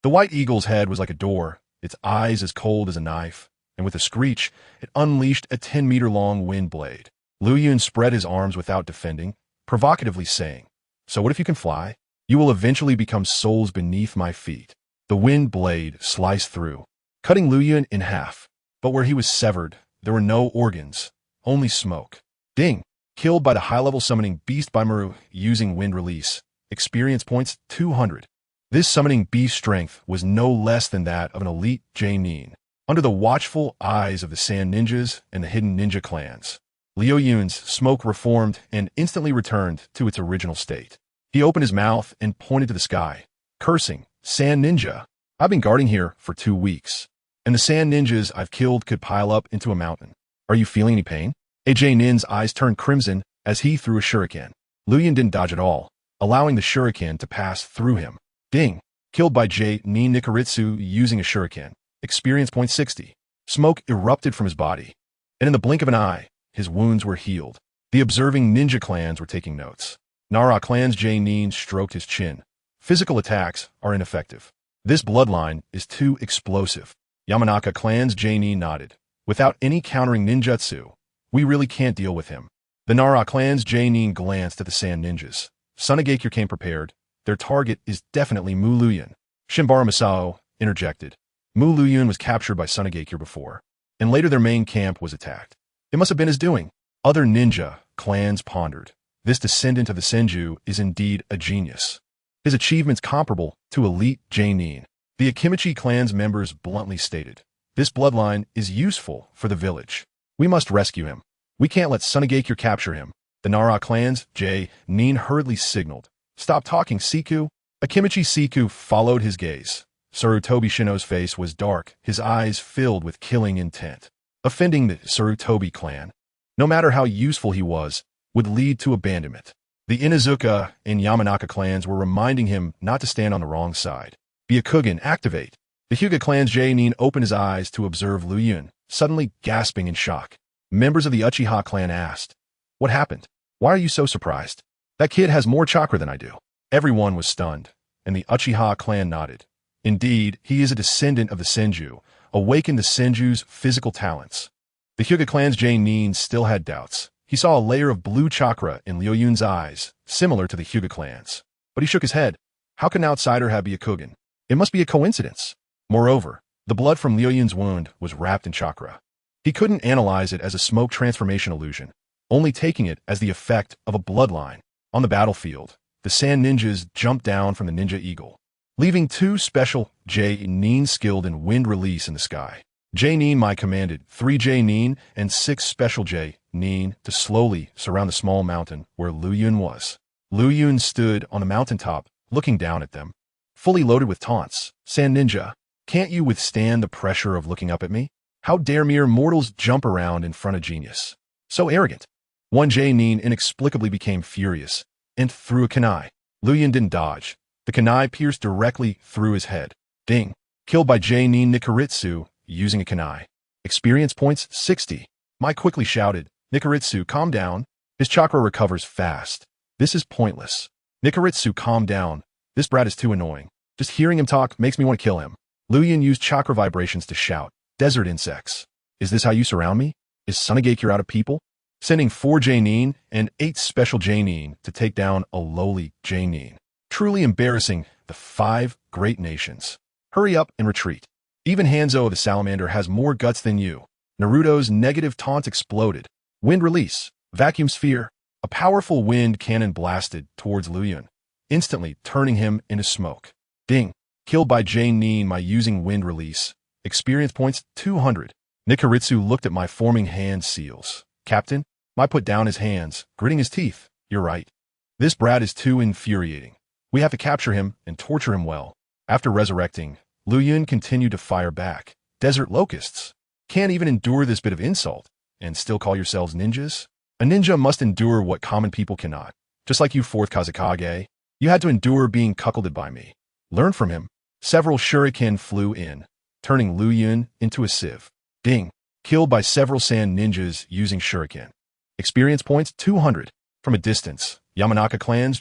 The white eagle's head was like a door, its eyes as cold as a knife, and with a screech, it unleashed a 10-meter-long wind blade. Liuyun spread his arms without defending, provocatively saying, "So what if you can fly? You will eventually become souls beneath my feet." The wind blade sliced through, cutting Liuyun in half. But where he was severed, there were no organs, only smoke. Ding! Killed by the high-level summoning beast by Maru using wind release. Experience points 200. This summoning beast strength was no less than that of an elite J-nin. Under the watchful eyes of the Sand Ninjas and the hidden ninja clans, Liuyun's smoke reformed and instantly returned to its original state. He opened his mouth and pointed to the sky, cursing, "Sand Ninja, I've been guarding here for 2 weeks, and the Sand Ninjas I've killed could pile up into a mountain. Are you feeling any pain?" J-nin's eyes turned crimson as he threw a shuriken. Liuyun didn't dodge at all, allowing the shuriken to pass through him. Ding! Killed by J-nin Nikaritsu using a shuriken. Experience point 60. Smoke erupted from his body, and in the blink of an eye, his wounds were healed. The observing ninja clans were taking notes. Nara clan's J-nin stroked his chin. Physical attacks are ineffective. This bloodline is too explosive. Yamanaka clan's J-nin nodded. Without any countering ninjutsu, we really can't deal with him. The Nara clan's J-nin glanced at the Sand Ninjas. Sunagakure came prepared. Their target is definitely Mu Liuyun. Shimbara Masao interjected. Mu Liuyun was captured by Sunagakure before, and later their main camp was attacked. It must have been his doing. Other ninja clans pondered. This descendant of the Senju is indeed a genius. His achievements comparable to elite J-nin. The Akimichi clan's members bluntly stated, "This bloodline is useful for the village. We must rescue him. We can't let Sunagakure capture him." The Nara clan's J-nin hurriedly signaled, "Stop talking, Siku." Akimichi Siku followed his gaze. Sarutobi Shino's face was dark, his eyes filled with killing intent. Offending the Sarutobi clan, no matter how useful he was, would lead to abandonment. The Inuzuka and Yamanaka clans were reminding him not to stand on the wrong side. Byakugan, activate. The Hyuga clan's J-nin opened his eyes to observe Liuyun, suddenly gasping in shock. Members of the Uchiha clan asked, "What happened? Why are you so surprised? That kid has more chakra than I do." Everyone was stunned, and the Uchiha clan nodded. Indeed, he is a descendant of the Senju, awakened the Senju's physical talents. The Hyuga clan's J-nin still had doubts. He saw a layer of blue chakra in Liuyun's eyes, similar to the Hyuga clan's. But he shook his head. How can an outsider have Byakugan? It must be a coincidence. Moreover, the blood from Liuyun's wound was wrapped in chakra. He couldn't analyze it as a smoke transformation illusion, only taking it as the effect of a bloodline. On the battlefield, the Sand Ninjas jumped down from the Ninja Eagle, leaving 2 special J-nin skilled in wind release in the sky. J-nin Mai commanded 3 J-nin and 6 special J-nin to slowly surround the small mountain where Liuyun was. Liuyun stood on the mountaintop, looking down at them, fully loaded with taunts. "Sand Ninja, can't you withstand the pressure of looking up at me? How dare mere mortals jump around in front of genius? So arrogant." One J-nin inexplicably became furious and threw a kunai. Liuyun didn't dodge. The kunai pierced directly through his head. Ding! Killed by J-nin Nikaritsu using a kunai. Experience points 60. Mai quickly shouted, "Nikaritsu, calm down." His chakra recovers fast. "This is pointless." "Nikaritsu, calm down. This brat is too annoying. Just hearing him talk makes me want to kill him." Liuyun used chakra vibrations to shout, "Desert insects. Is this how you surround me? Is Sunagakure out of people?" Sending 4 J-nin and 8 special J-nin to take down a lowly J-nin. Truly embarrassing the 5 great nations. Hurry up and retreat. Even Hanzo the Salamander has more guts than you. Naruto's negative taunt exploded. Wind release. Vacuum sphere. A powerful wind cannon blasted towards Liuyun, instantly turning him into smoke. Ding. Killed by J-nin by using wind release. Experience points 200. Nikaritsu looked at my forming hand seals. "Captain?" Mai put down his hands, gritting his teeth. "You're right. This brat is too infuriating. We have to capture him and torture him well." After resurrecting, Liuyun continued to fire back. "Desert locusts. Can't even endure this bit of insult, and still call yourselves ninjas? A ninja must endure what common people cannot. Just like you, 4th Kazekage. You had to endure being cuckolded by me. Learn from him." Several shuriken flew in, turning Liuyun into a sieve. Ding. Killed by several sand ninjas using shuriken. Experience points 200. From a distance, Yamanaka clan's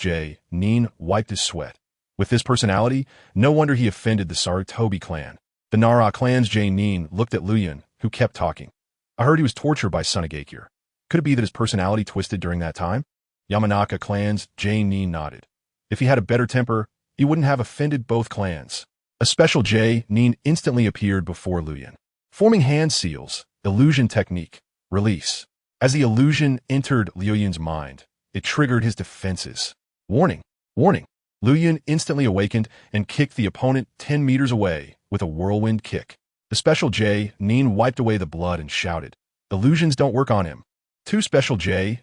Nin wiped his sweat. With this personality, no wonder he offended the Sarutobi clan. The Nara clan's Nin looked at Liuyun, who kept talking. I heard he was tortured by Sunagakure. Could it be that his personality twisted during that time? Yamanaka clan's Nin nodded. If he had a better temper, he wouldn't have offended both clans. A special Nin instantly appeared before Liuyun. Forming hand seals, illusion technique, release. As the illusion entered Liuyun's mind, it triggered his defenses. Warning, warning. Liuyun instantly awakened and kicked the opponent 10 meters away with a whirlwind kick. The special Nin wiped away the blood and shouted, illusions don't work on him. Two special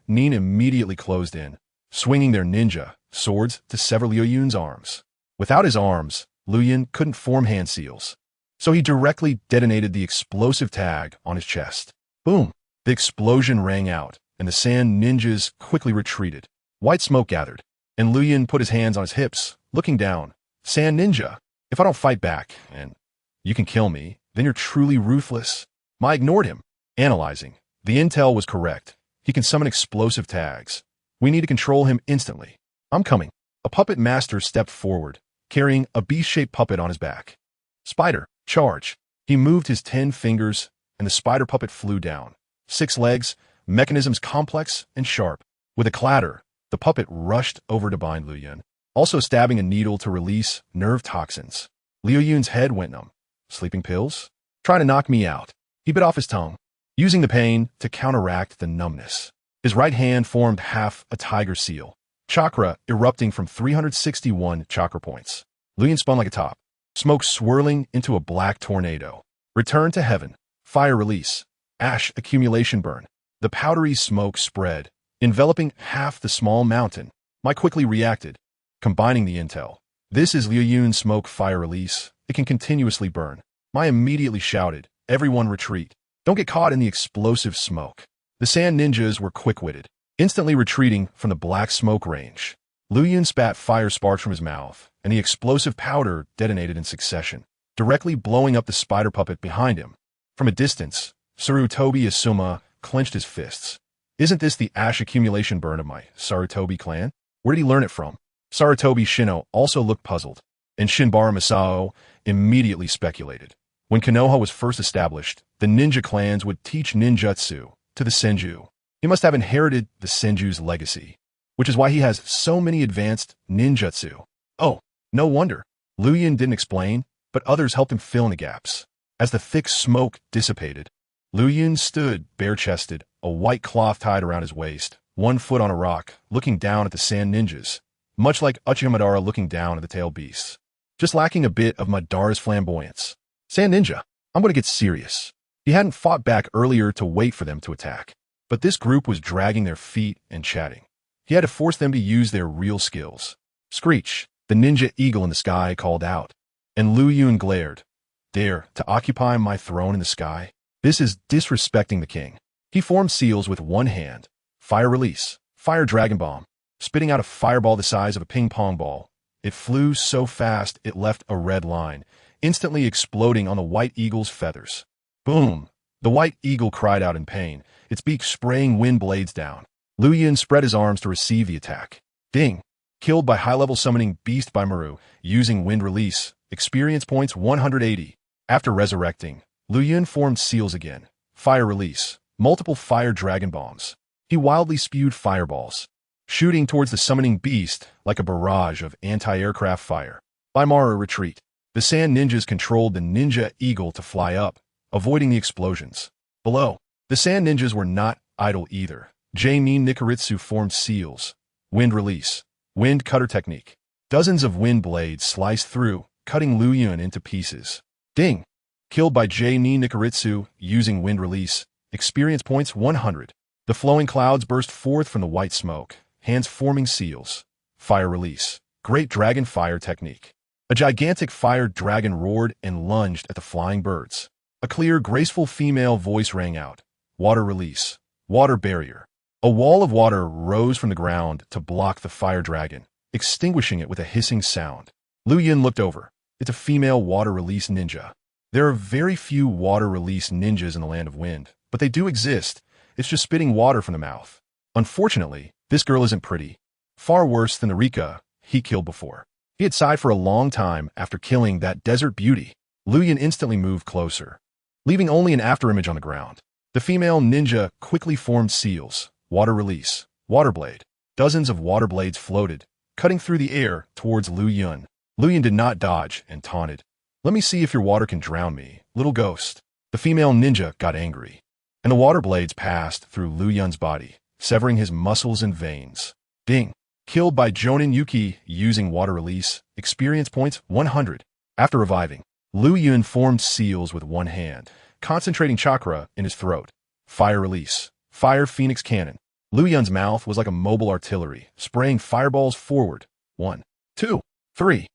Nin immediately closed in, swinging their ninja swords to sever Liuyun's arms. Without his arms, Liuyun couldn't form hand seals, so he directly detonated the explosive tag on his chest. Boom! The explosion rang out, and the sand ninjas quickly retreated. White smoke gathered, and Liuyun put his hands on his hips, looking down. Sand ninja, if I don't fight back, and you can kill me, then you're truly ruthless. I ignored him. Analyzing. The intel was correct. He can summon explosive tags. We need to control him instantly. I'm coming. A puppet master stepped forward, carrying a beast-shaped puppet on his back. Spider, charge. He moved his 10 fingers, and the spider puppet flew down. 6 legs, mechanisms complex and sharp. With a clatter, the puppet rushed over to bind Liuyun, also stabbing a needle to release nerve toxins. Liuyun's head went numb. Sleeping pills? Trying to knock me out. He bit off his tongue, using the pain to counteract the numbness. His right hand formed half a tiger seal, chakra erupting from 361 chakra points. Liuyun spun like a top, smoke swirling into a black tornado. Return to heaven. Fire release. Ash accumulation burn. The powdery smoke spread, enveloping half the small mountain. I quickly reacted, combining the intel. This is Liuyun's smoke fire release. It can continuously burn. I immediately shouted, everyone retreat. Don't get caught in the explosive smoke. The sand ninjas were quick-witted, instantly retreating from the black smoke range. Liuyun spat fire sparks from his mouth, and the explosive powder detonated in succession, directly blowing up the spider puppet behind him. From a distance, Sarutobi Asuma clenched his fists. Isn't this the ash accumulation burn of my Sarutobi clan? Where did he learn it from? Sarutobi Shino also looked puzzled, and Shinbara Masao immediately speculated. When Konoha was first established, the ninja clans would teach ninjutsu to the Senju. He must have inherited the Senju's legacy, which is why he has so many advanced ninjutsu. Oh, no wonder. Liuyun didn't explain, but others helped him fill in the gaps. As the thick smoke dissipated, Liuyun stood bare-chested, a white cloth tied around his waist, 1 foot on a rock, looking down at the sand ninjas, much like Uchiha Madara looking down at the tailed beasts, just lacking a bit of Madara's flamboyance. Sand ninja, I'm going to get serious. He hadn't fought back earlier to wait for them to attack, but this group was dragging their feet and chatting. He had to force them to use their real skills. Screech, the ninja eagle in the sky, called out, and Liuyun glared. Dare to occupy my throne in the sky? This is disrespecting the king. He formed seals with one hand. Fire release, fire dragon bomb, spitting out a fireball the size of a ping-pong ball. It flew so fast it left a red line, instantly exploding on the white eagle's feathers. Boom! The white eagle cried out in pain, its beak spraying wind blades down. Liuyun spread his arms to receive the attack. Ding! Killed by high-level summoning beast by Maru, using wind release. Experience points 180. After resurrecting, Liuyun formed seals again. Fire release. Multiple fire dragon bombs. He wildly spewed fireballs, shooting towards the summoning beast like a barrage of anti-aircraft fire. By Maru retreat. The sand ninjas controlled the ninja eagle to fly up, avoiding the explosions. Below, the sand ninjas were not idle either. Nin Nikaritsu formed seals. Wind release. Wind cutter technique. Dozens of wind blades sliced through, cutting Liuyun into pieces. Ding! Killed by Nin Nikaritsu using wind release. Experience points 100. The flowing clouds burst forth from the white smoke, hands forming seals. Fire release. Great dragon fire technique. A gigantic fire dragon roared and lunged at the flying birds. A clear, graceful female voice rang out. Water release. Water barrier. A wall of water rose from the ground to block the fire dragon, extinguishing it with a hissing sound. Liuyun looked over. It's a female water release ninja. There are very few water release ninjas in the Land of Wind, but they do exist. It's just spitting water from the mouth. Unfortunately, this girl isn't pretty. Far worse than the Rika he killed before. He had sighed for a long time after killing that desert beauty. Liuyun instantly moved closer, leaving only an afterimage on the ground. The female ninja quickly formed seals, water release, water blade. Dozens of water blades floated, cutting through the air towards Liuyun. Liuyun did not dodge and taunted. "Let me see if your water can drown me, little ghost." The female ninja got angry, and the water blades passed through Liuyun's body, severing his muscles and veins. Ding. Killed by Jonin Yuki using water release, experience points 100. After reviving, Liuyun formed seals with one hand, concentrating chakra in his throat. Fire release. Fire Phoenix Cannon. Liuyun's mouth was like a mobile artillery, spraying fireballs forward. 1, 2, 3,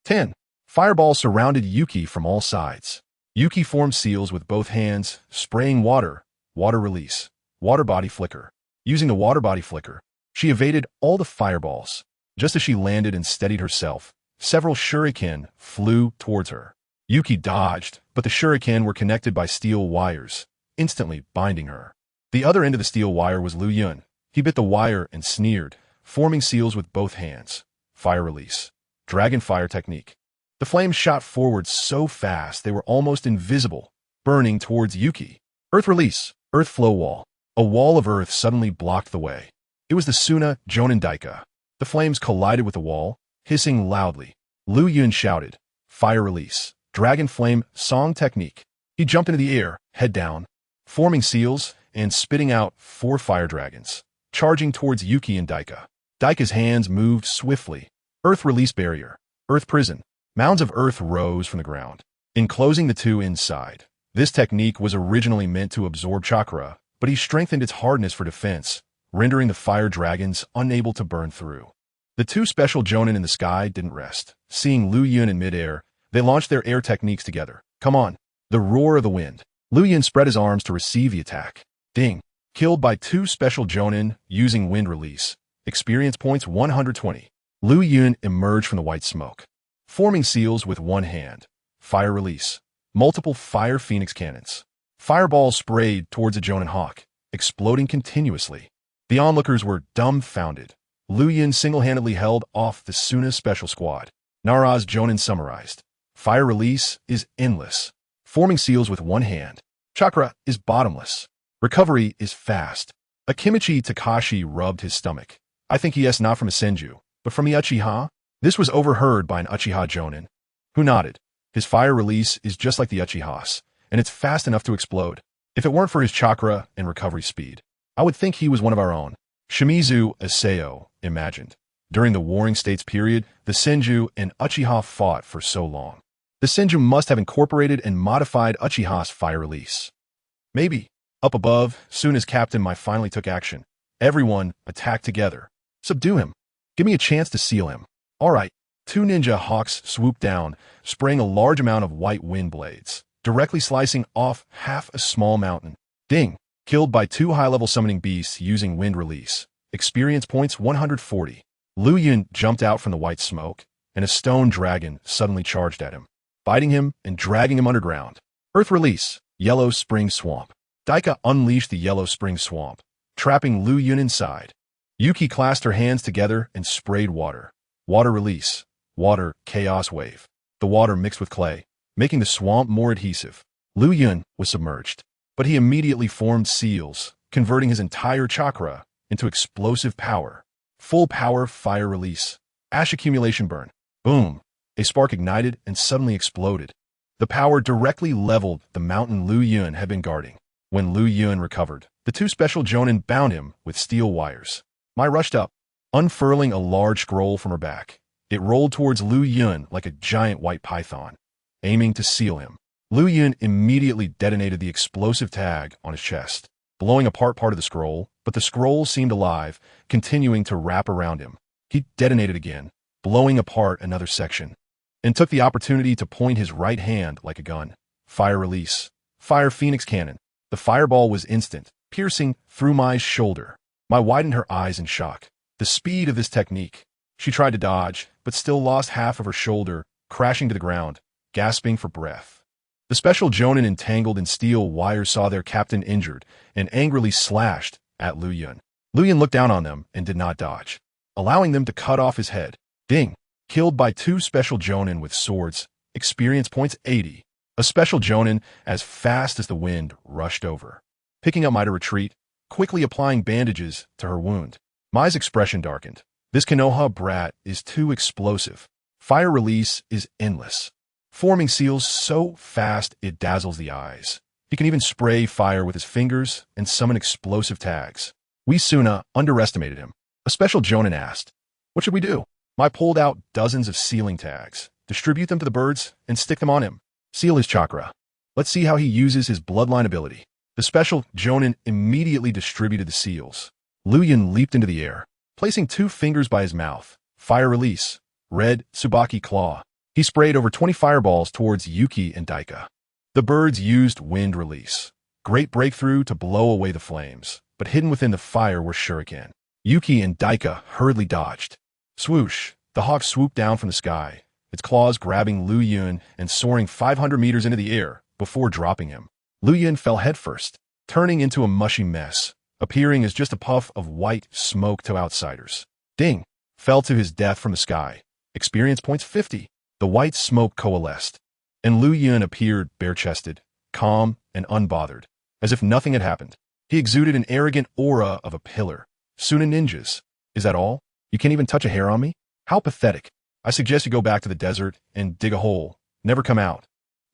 10. Fireballs surrounded Yuki from all sides. Yuki formed seals with both hands, spraying water. Water release. Water body flicker. Using the water body flicker, she evaded all the fireballs. Just as she landed and steadied herself, several shuriken flew towards her. Yuki dodged, but the shuriken were connected by steel wires, instantly binding her. The other end of the steel wire was Liuyun. He bit the wire and sneered, forming seals with both hands. Fire release. Dragon fire technique. The flames shot forward so fast they were almost invisible, burning towards Yuki. Earth release. Earth flow wall. A wall of earth suddenly blocked the way. It was the Suna Jonin Daika. The flames collided with the wall, hissing loudly. Liuyun shouted, "Fire release. Dragon flame song technique." He jumped into the air, head down, forming seals and spitting out 4 fire dragons, charging towards Yuki and Daika. Daika's hands moved swiftly. Earth release barrier. Earth prison. Mounds of earth rose from the ground, enclosing the two inside. This technique was originally meant to absorb chakra, but he strengthened its hardness for defense, rendering the fire dragons unable to burn through. The two special Jonin in the sky didn't rest. Seeing Liuyun in midair, they launched their air techniques together. "Come on." The roar of the wind. Liuyun spread his arms to receive the attack. Ding. Killed by 2 special Jonin using wind release. Experience points 120. Liuyun emerged from the white smoke, forming seals with one hand. Fire release. Multiple fire phoenix cannons. Fireballs sprayed towards a Jonin hawk, exploding continuously. The onlookers were dumbfounded. Liuyun single-handedly held off the Suna special squad. Nara's Jonin summarized. Fire release is endless, forming seals with one hand. Chakra is bottomless. Recovery is fast. Akimichi Takashi rubbed his stomach. "I think he is not from a Senju, but from the Uchiha?" This was overheard by an Uchiha Jonin, who nodded. "His fire release is just like the Uchihas, and it's fast enough to explode. If it weren't for his chakra and recovery speed, I would think he was one of our own." Shimizu Aseo imagined. During the Warring States period, the Senju and Uchiha fought for so long. The Senju must have incorporated and modified Uchiha's fire release. Maybe. Up above, soon as Captain Mai finally took action, everyone attacked together. "Subdue him. Give me a chance to seal him." "All right." 2 ninja hawks swooped down, spraying a large amount of white wind blades, directly slicing off half a small mountain. Ding. Killed by 2 high-level summoning beasts using wind release. Experience points 140. Liuyun jumped out from the white smoke, and a stone dragon suddenly charged at him, biting him and dragging him underground. Earth release. Yellow spring swamp. Daika unleashed the yellow spring swamp, trapping Liuyun inside. Yuki clasped her hands together and sprayed water. Water release. Water chaos wave. The water mixed with clay, making the swamp more adhesive. Liuyun was submerged, but he immediately formed seals, converting his entire chakra into explosive power. Full power fire release. Ash accumulation burn. Boom. A spark ignited and suddenly exploded. The power directly leveled the mountain Liuyun had been guarding. When Liuyun recovered, the 2 special Jonin bound him with steel wires. Mai rushed up, unfurling a large scroll from her back. It rolled towards Liuyun like a giant white python, aiming to seal him. Liuyun immediately detonated the explosive tag on his chest, blowing apart part of the scroll, but the scroll seemed alive, continuing to wrap around him. He detonated again, blowing apart another section, and took the opportunity to point his right hand like a gun. Fire release. Fire Phoenix Cannon. The fireball was instant, piercing through Mai's shoulder. Mai widened her eyes in shock. The speed of this technique. She tried to dodge, but still lost half of her shoulder crashing to the ground, gasping for breath. The special Jonin entangled in steel wires saw their captain injured and angrily slashed at Liuyun. Liuyun looked down on them and did not dodge, allowing them to cut off his head. Ding! Killed by two special Jonin with swords, experience points 80. A special Jonin, as fast as the wind, rushed over, picking up Mai to retreat, quickly applying bandages to her wound. Mai's expression darkened. This Konoha brat is too explosive. Fire release is endless, forming seals so fast it dazzles the eyes. He can even spray fire with his fingers and summon explosive tags. We Suna underestimated him. A special Jonin asked, "What should we do?" Mai pulled out dozens of sealing tags. Distribute them to the birds and stick them on him. Seal his chakra. Let's see how he uses his bloodline ability. The special Jonin immediately distributed the seals. Liuyun leaped into the air, placing 2 fingers by his mouth. Fire release. Red Tsubaki claw. He sprayed over 20 fireballs towards Yuki and Daika. The birds used wind release. Great breakthrough to blow away the flames, but hidden within the fire were shuriken. Yuki and Daika hurriedly dodged. Swoosh! The hawk swooped down from the sky, its claws grabbing Liuyun and soaring 500 meters into the air before dropping him. Liuyun fell headfirst, turning into a mushy mess, appearing as just a puff of white smoke to outsiders. Ding! Fell to his death from the sky. Experience points 50. The white smoke coalesced, and Liuyun appeared bare-chested, calm, and unbothered, as if nothing had happened. He exuded an arrogant aura of a pillar. Suna ninjas. Is that all? You can't even touch a hair on me? How pathetic. I suggest you go back to the desert and dig a hole. Never come out.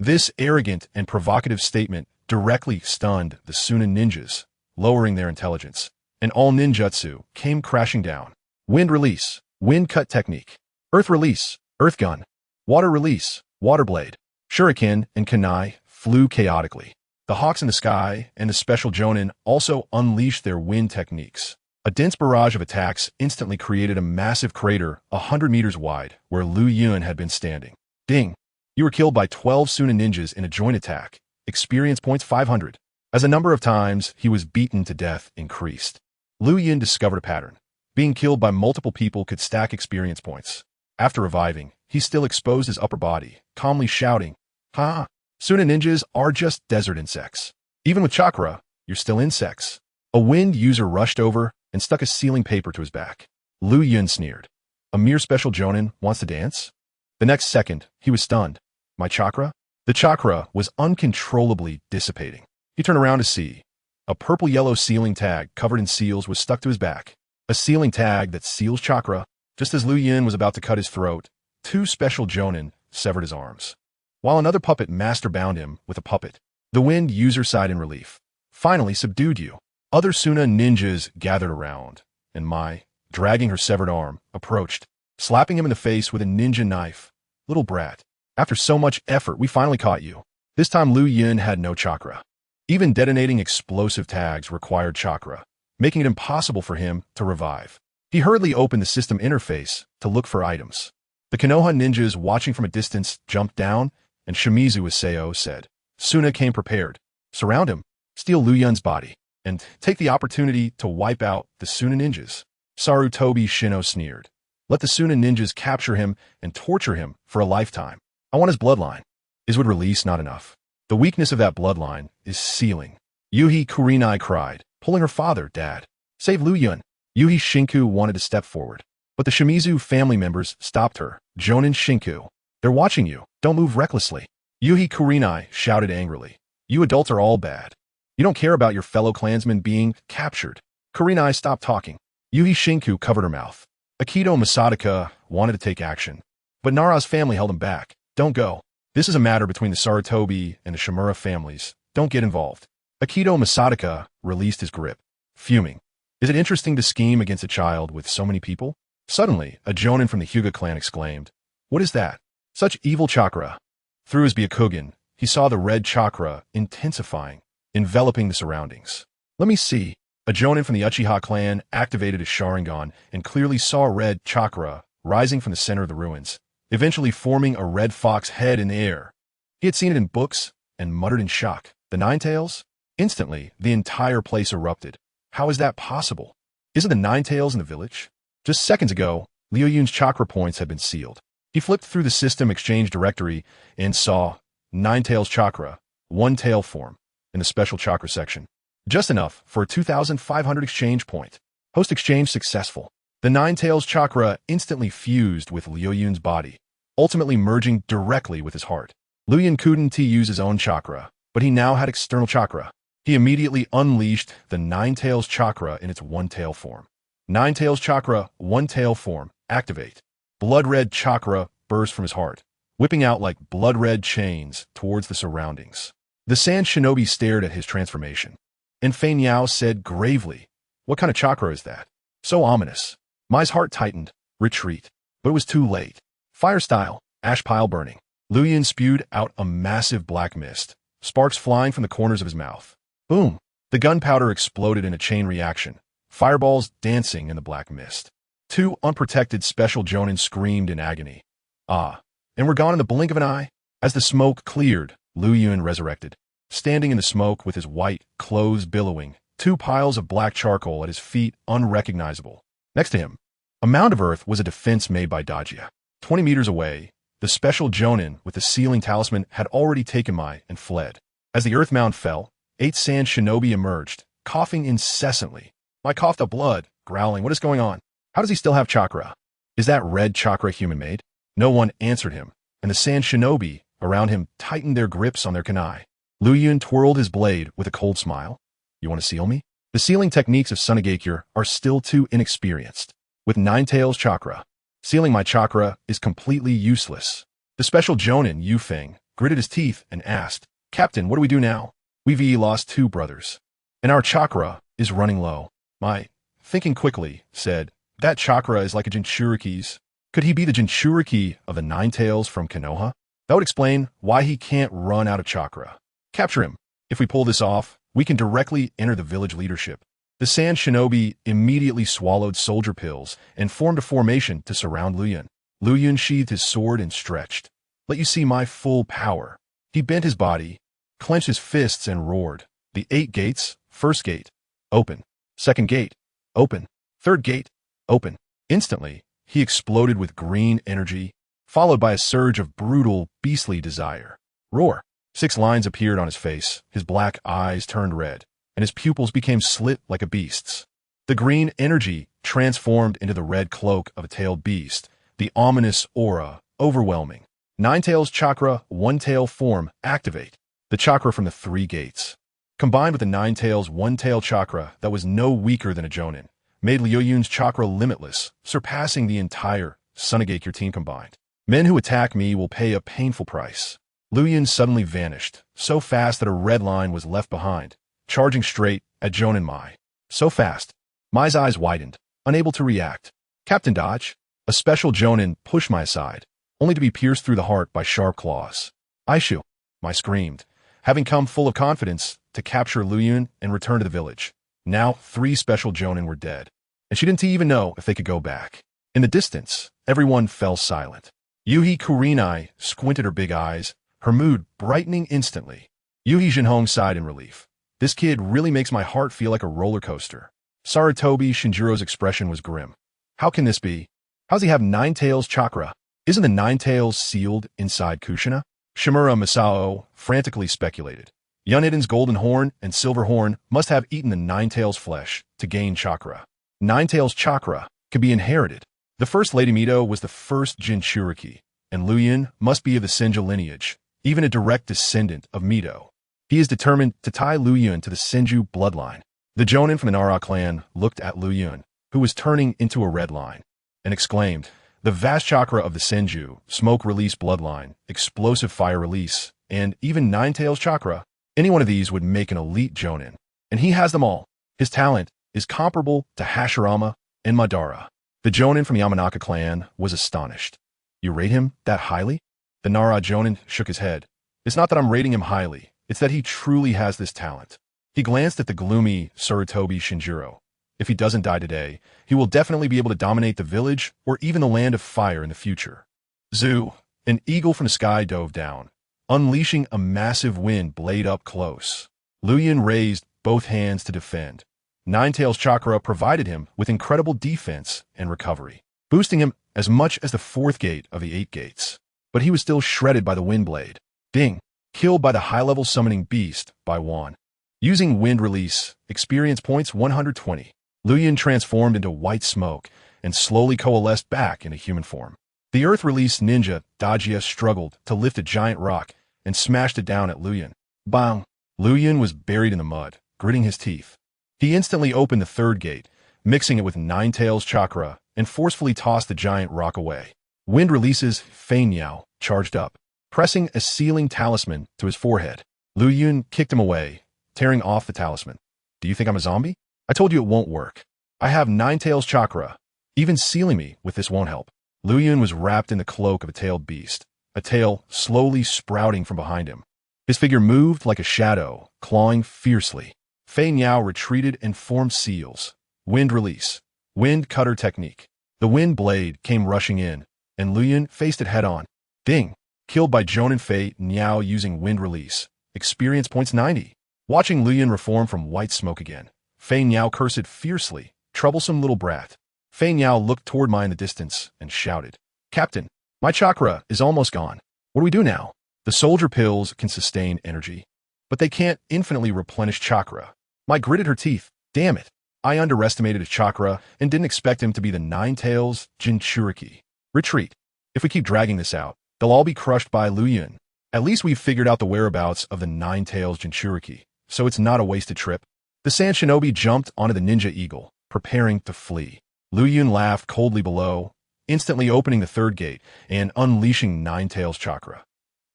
This arrogant and provocative statement directly stunned the Suna ninjas, lowering their intelligence, and all ninjutsu came crashing down. Wind release, wind cut technique. Earth release, earth gun. Water release, water blade. Shuriken and kunai flew chaotically. The hawks in the sky and the special Jonin also unleashed their wind techniques. A dense barrage of attacks instantly created a massive crater 100 meters wide where Liuyun had been standing. Ding! You were killed by 12 Suna ninjas in a joint attack. Experience points 500. As the number of times he was beaten to death increased, Liuyun discovered a pattern. Being killed by multiple people could stack experience points. After reviving, he still exposed his upper body, calmly shouting, "Ha! Suna ninjas are just desert insects. Even with chakra, you're still insects." A wind user rushed over and stuck a sealing paper to his back. Liuyun sneered. A mere special Jonin wants to dance? The next second, he was stunned. My chakra? The chakra was uncontrollably dissipating. He turned around to see. A purple-yellow sealing tag covered in seals was stuck to his back. A sealing tag that seals chakra. Just as Liuyun was about to cut his throat, 2 special Jonin severed his arms, while another puppet master bound him with a puppet. The wind user sighed in relief. Finally subdued you. Other Suna ninjas gathered around, and Mai, dragging her severed arm, approached, slapping him in the face with a ninja knife. Little brat, after so much effort, we finally caught you. This time Liuyun had no chakra. Even detonating explosive tags required chakra, making it impossible for him to revive. He hurriedly opened the system interface to look for items. The Konoha ninjas watching from a distance jumped down, and Shimizu Iseo said, Suna came prepared. Surround him, steal Liuyun's body, and take the opportunity to wipe out the Suna ninjas. Sarutobi Shino sneered. Let the Suna ninjas capture him and torture him for a lifetime. I want his bloodline. Is with release not enough? The weakness of that bloodline is sealing. Yuhi Kurinai cried, pulling her father, Dad. Save Liuyun. Yuhi Shinku wanted to step forward, but the Shimizu family members stopped her. Jonin Shinku. They're watching you. Don't move recklessly. Yuhi Kurinai shouted angrily. You adults are all bad. You don't care about your fellow clansmen being captured. Kurinai stopped talking. Yuhi Shinku covered her mouth. Akito Masataka wanted to take action, but Nara's family held him back. Don't go. This is a matter between the Sarutobi and the Shimura families. Don't get involved. Akito Masataka released his grip, fuming. Is it interesting to scheme against a child with so many people? Suddenly, a Jonin from the Hyuga clan exclaimed, What is that? Such evil chakra. Through his Byakugan, he saw the red chakra intensifying, enveloping the surroundings. Let me see. A Jonin from the Uchiha clan activated his Sharingan and clearly saw a red chakra rising from the center of the ruins, eventually forming a red fox head in the air. He had seen it in books and muttered in shock. The Nine Tails? Instantly, the entire place erupted. How is that possible? Isn't the Nine Tails in the village? Just seconds ago, Liuyun's chakra points had been sealed. He flipped through the system exchange directory and saw Ninetales Chakra, one tail form, in the special chakra section. Just enough for a 2,500 exchange point. Host exchange successful. The Ninetales Chakra instantly fused with Liuyun's body, ultimately merging directly with his heart. Liuyun couldn't use his own chakra, but he now had external chakra. He immediately unleashed the Ninetales Chakra in its one-tail form. Ninetales Chakra, one-tail form, activate. Blood-red chakra burst from his heart, whipping out like blood-red chains towards the surroundings. The Sand Shinobi stared at his transformation, and Fei Niao said gravely, "What kind of chakra is that? So ominous." Mai's heart tightened. Retreat. But it was too late. Fire style, ash pile burning. Liuyun spewed out a massive black mist, sparks flying from the corners of his mouth. Boom! The gunpowder exploded in a chain reaction, fireballs dancing in the black mist. Two unprotected special jonin screamed in agony. And we're gone in the blink of an eye? As the smoke cleared, Liuyun resurrected. Standing in the smoke with his white clothes billowing, two piles of black charcoal at his feet unrecognizable. Next to him, a mound of earth was a defense made by Dajia. 20 meters away, the special jonin with the sealing talisman had already taken Mai and fled. As the earth mound fell, 8 sand shinobi emerged, coughing incessantly. Mai coughed up blood, growling, "What is going on? How does he still have chakra? Is that red chakra human-made?" No one answered him, and the sand shinobi around him tightened their grips on their kunai. Liuyun twirled his blade with a cold smile. "You want to seal me?" The sealing techniques of Sunagakure are still too inexperienced. With Ninetales Chakra, sealing my chakra is completely useless. The special jonin, Yufeng, gritted his teeth and asked, "Captain, what do we do now? We've lost 2 brothers, and our chakra is running low." Mai, thinking quickly, said, "That chakra is like a Jinchuriki's. Could he be the Jinchuriki of the Ninetales from Konoha? That would explain why he can't run out of chakra. Capture him. If we pull this off, we can directly enter the village leadership." The sand shinobi immediately swallowed soldier pills and formed a formation to surround Liuyun. Liuyun sheathed his sword and stretched. "Let you see my full power." He bent his body, clenched his fists and roared. The 8 gates, first gate, open. Second gate, open. Third gate, open. Instantly, he exploded with green energy, followed by a surge of brutal, beastly desire. Roar. 6 lines appeared on his face, his black eyes turned red, and his pupils became slit like a beast's. The green energy transformed into the red cloak of a tailed beast, the ominous aura, overwhelming. Ninetales Chakra, one-tail form, activate. The chakra from the 3 gates, combined with the Ninetales one-tail chakra that was no weaker than a jonin, made Liuyun's chakra limitless, surpassing the entire Sunagakure team combined. "Men who attack me will pay a painful price." Liuyun suddenly vanished, so fast that a red line was left behind, charging straight at Jonin Mai. So fast, Mai's eyes widened, unable to react. "Captain Dodge!" A special jonin pushed Mai aside, only to be pierced through the heart by sharp claws. "Aishu!" Mai screamed, having come full of confidence to capture Liuyun and return to the village. Now 3 special jonin were dead, and she didn't even know if they could go back. In the distance, everyone fell silent. Yuhi Kurinai squinted her big eyes, her mood brightening instantly. Yuhi Jinhong sighed in relief. "This kid really makes my heart feel like a roller coaster." Sarutobi Shinjiro's expression was grim. "How can this be? How's he have Ninetales Chakra? Isn't the Ninetales sealed inside Kushina?" Shimura Masao frantically speculated. Yuniden's golden horn and silver horn must have eaten the Ninetales flesh to gain chakra. Ninetales Chakra could be inherited. The first Lady Mito was the first Jinchuriki, and Liuyun must be of the Senju lineage, even a direct descendant of Mito. He is determined to tie Liuyun to the Senju bloodline. The jonin from the Nara clan looked at Liuyun, who was turning into a red line, and exclaimed, "The vast chakra of the Senju, smoke release bloodline, explosive fire release, and even Ninetales Chakra. Any one of these would make an elite jonin. And he has them all. His talent is comparable to Hashirama and Madara." The jonin from Yamanaka clan was astonished. "You rate him that highly?" The Nara jonin shook his head. "It's not that I'm rating him highly. It's that he truly has this talent." He glanced at the gloomy Sarutobi Shinjiro. If he doesn't die today, he will definitely be able to dominate the village or even the land of fire in the future. Zoo! An eagle from the sky dove down, unleashing a massive wind blade up close. Liuyun raised both hands to defend. Ninetales Chakra provided him with incredible defense and recovery, boosting him as much as the fourth gate of the 8 gates. But he was still shredded by the wind blade. Ding! Killed by the high-level summoning beast by Wan. Using wind release, experience points 120. Liuyun transformed into white smoke and slowly coalesced back into human form. The earth release ninja, Dajia, struggled to lift a giant rock and smashed it down at Liuyun. Bang! Liuyun was buried in the mud, gritting his teeth. He instantly opened the third gate, mixing it with Nine Tails chakra, and forcefully tossed the giant rock away. Wind releases, Fei Niao charged up, pressing a sealing talisman to his forehead. Liuyun kicked him away, tearing off the talisman. Do you think I'm a zombie? I told you it won't work. I have Nine Tails chakra. Even sealing me with this won't help. Liuyun was wrapped in the cloak of a tailed beast, a tail slowly sprouting from behind him. His figure moved like a shadow, clawing fiercely. Fei Niao retreated and formed seals. Wind release. Wind cutter technique. The wind blade came rushing in, and Liuyun faced it head-on. Ding! Killed by Jonan Fei Niao using wind release. Experience points 90. Watching Liuyun reform from white smoke again, Fei Niao cursed fiercely. Troublesome little brat. Fei Niao looked toward mine in the distance and shouted, Captain, my chakra is almost gone. What do we do now? The soldier pills can sustain energy, but they can't infinitely replenish chakra. Mai gritted her teeth. Damn it. I underestimated his chakra and didn't expect him to be the Nine Tails Jinchuriki. Retreat. If we keep dragging this out, they'll all be crushed by Liuyun. At least we've figured out the whereabouts of the Nine Tails Jinchuriki, so it's not a wasted trip. The Sand Shinobi jumped onto the Ninja Eagle, preparing to flee. Liuyun laughed coldly below, instantly opening the third gate and unleashing Nine Tails chakra.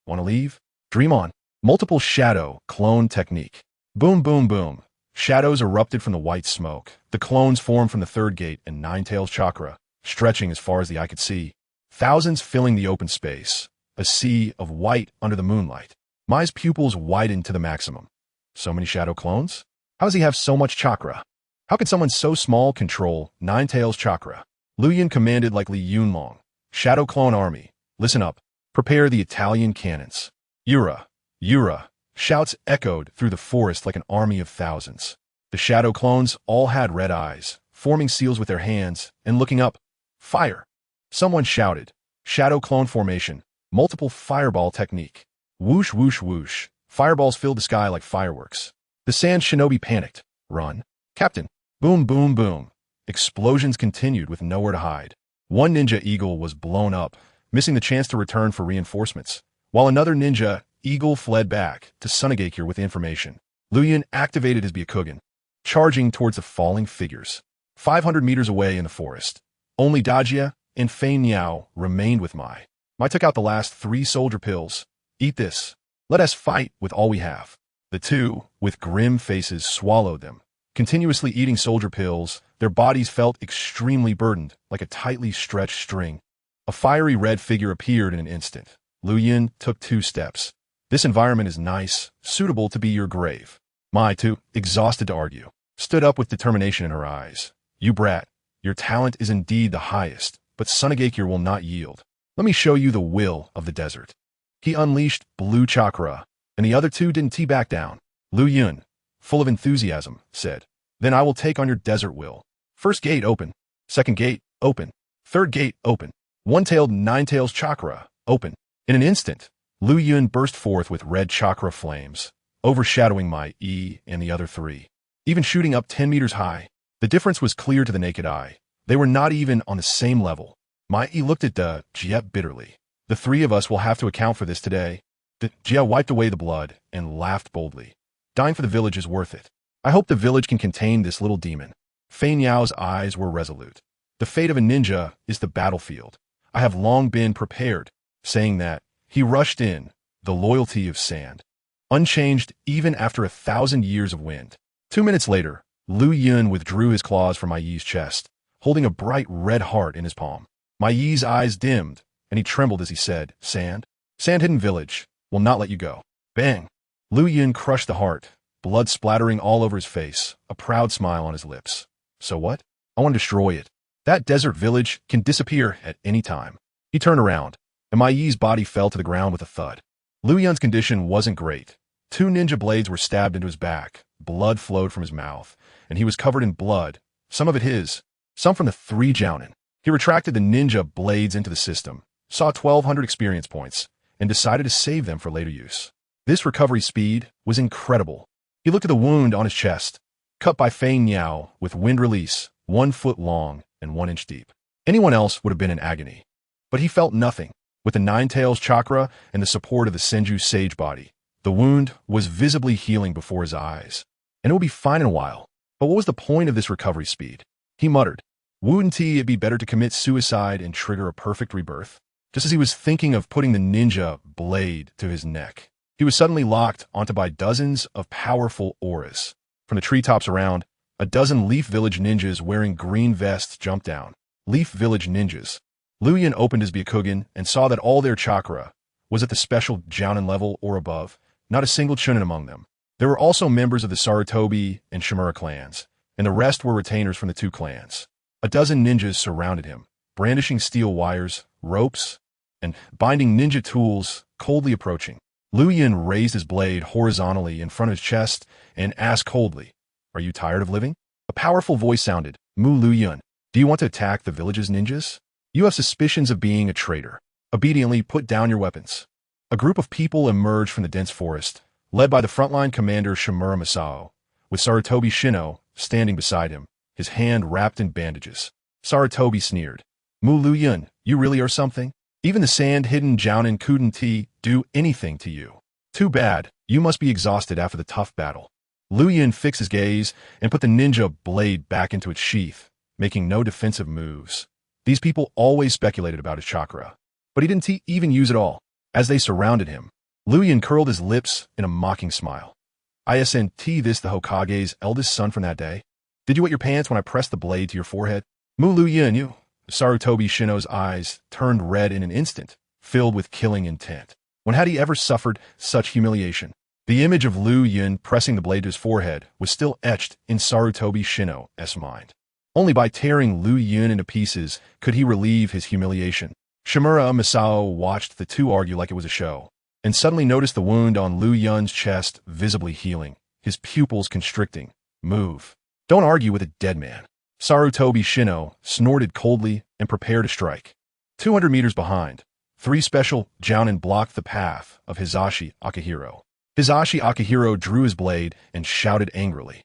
Want to leave? Dream on. Multiple shadow clone technique. Boom, boom, boom. Shadows erupted from the white smoke. The clones formed from the third gate and Nine Tails chakra, stretching as far as the eye could see. Thousands filling the open space. A sea of white under the moonlight. Mai's pupils widened to the maximum. So many shadow clones? How does he have so much chakra? How could someone so small control Nine Tails chakra? Liuyun commanded like Li Yunlong. Shadow clone army, listen up. Prepare the Italian cannons. Yura, Yura. Shouts echoed through the forest like an army of thousands. The shadow clones all had red eyes, forming seals with their hands and looking up. Fire! Someone shouted. Shadow clone formation. Multiple fireball technique. Whoosh, whoosh, whoosh. Fireballs filled the sky like fireworks. The Sand Shinobi panicked. Run. Captain. Boom, boom, boom. Explosions continued with nowhere to hide. One ninja eagle was blown up, missing the chance to return for reinforcements, while another ninja eagle fled back to Sunagakure with information. Liuyun activated his Byakugan, charging towards the falling figures. 500 meters away in the forest, only Dajia and Fei Niao remained with Mai. Mai took out the last 3 soldier pills. Eat this. Let us fight with all we have. The two, with grim faces, swallowed them. Continuously eating soldier pills, their bodies felt extremely burdened, like a tightly stretched string. A fiery red figure appeared in an instant. Liuyun took 2 steps. This environment is nice, suitable to be your grave. Mai, too, exhausted to argue, stood up with determination in her eyes. You brat, your talent is indeed the highest, but Sunagakure will not yield. Let me show you the will of the desert. He unleashed blue chakra, and the other 2 didn't back down. Liuyun, full of enthusiasm, said, Then I will take on your desert will. First gate open. Second gate open. Third gate open. One-tailed Nine Tails chakra open. In an instant, Liuyun burst forth with red chakra flames, overshadowing Mai E and the other 3, even shooting up 10 meters high. The difference was clear to the naked eye. They were not even on the same level. Mai E looked at the Jie bitterly. The 3 of us will have to account for this today. The Jie wiped away the blood and laughed boldly. Dying for the village is worth it. I hope the village can contain this little demon. Fei Niao's eyes were resolute. The fate of a ninja is the battlefield. I have long been prepared. Saying that, he rushed in, the loyalty of sand. Unchanged even after 1,000 years of wind. 2 minutes later, Liuyun withdrew his claws from Mai Yi's chest, holding a bright red heart in his palm. Mai Yi's eyes dimmed, and he trembled as he said, Sand? Sand Hidden Village will not let you go. Bang! Liuyun crushed the heart, blood splattering all over his face, a proud smile on his lips. So what? I want to destroy it. That desert village can disappear at any time. He turned around, and Mai Yi's body fell to the ground with a thud. Liuyun's condition wasn't great. 2 ninja blades were stabbed into his back, blood flowed from his mouth, and he was covered in blood, some of it his, some from the 3 Jounin. He retracted the ninja blades into the system, saw 1,200 experience points, and decided to save them for later use. This recovery speed was incredible. He looked at the wound on his chest, cut by Fei Niao with wind release, 1 foot long and 1 inch deep. Anyone else would have been in agony. But he felt nothing. With the Nine Tails chakra and the support of the Senju sage body, the wound was visibly healing before his eyes. And it would be fine in a while. But what was the point of this recovery speed? He muttered, "Wouldn't it'd be better to commit suicide and trigger a perfect rebirth?" Just as he was thinking of putting the ninja blade to his neck, he was suddenly locked onto by dozens of powerful auras. From the treetops around, a dozen Leaf Village ninjas wearing green vests jumped down. Leaf Village ninjas. Liuyun opened his Byakugan and saw that all their chakra was at the special Jounin level or above, not a single Chunin among them. There were also members of the Sarutobi and Shimura clans, and the rest were retainers from the 2 clans. A dozen ninjas surrounded him, brandishing steel wires, ropes, and binding ninja tools, coldly approaching. Liuyun raised his blade horizontally in front of his chest and asked coldly, "Are you tired of living?" A powerful voice sounded, "Mu Liuyun, do you want to attack the village's ninjas? You have suspicions of being a traitor. Obediently put down your weapons." A group of people emerged from the dense forest, led by the frontline commander Shimura Masao, with Sarutobi Shino standing beside him, his hand wrapped in bandages. Sarutobi sneered, "Mu Liuyun, you really are something? Even the sand-hidden Jounin couldn't do anything to you. Too bad, you must be exhausted after the tough battle." Liuyun fixed his gaze and put the ninja blade back into its sheath, making no defensive moves. These people always speculated about his chakra, but he didn't even use it all. As they surrounded him, Liuyun curled his lips in a mocking smile. "Isn't this the Hokage's eldest son from that day? Did you wet your pants when I pressed the blade to your forehead? Mu Liuyun, you..." Sarutobi Shino's eyes turned red in an instant, filled with killing intent. When had he ever suffered such humiliation? The image of Liuyun pressing the blade to his forehead was still etched in Sarutobi Shino's mind. Only by tearing Liuyun into pieces could he relieve his humiliation. Shimura Masao watched the two argue like it was a show, and suddenly noticed the wound on Liuyun's chest visibly healing, his pupils constricting. "Move. Don't argue with a dead man." Sarutobi Shino snorted coldly and prepared to strike. 200 meters behind, 3 special Jounin blocked the path of Hisashi Akihiro. Hisashi Akihiro drew his blade and shouted angrily,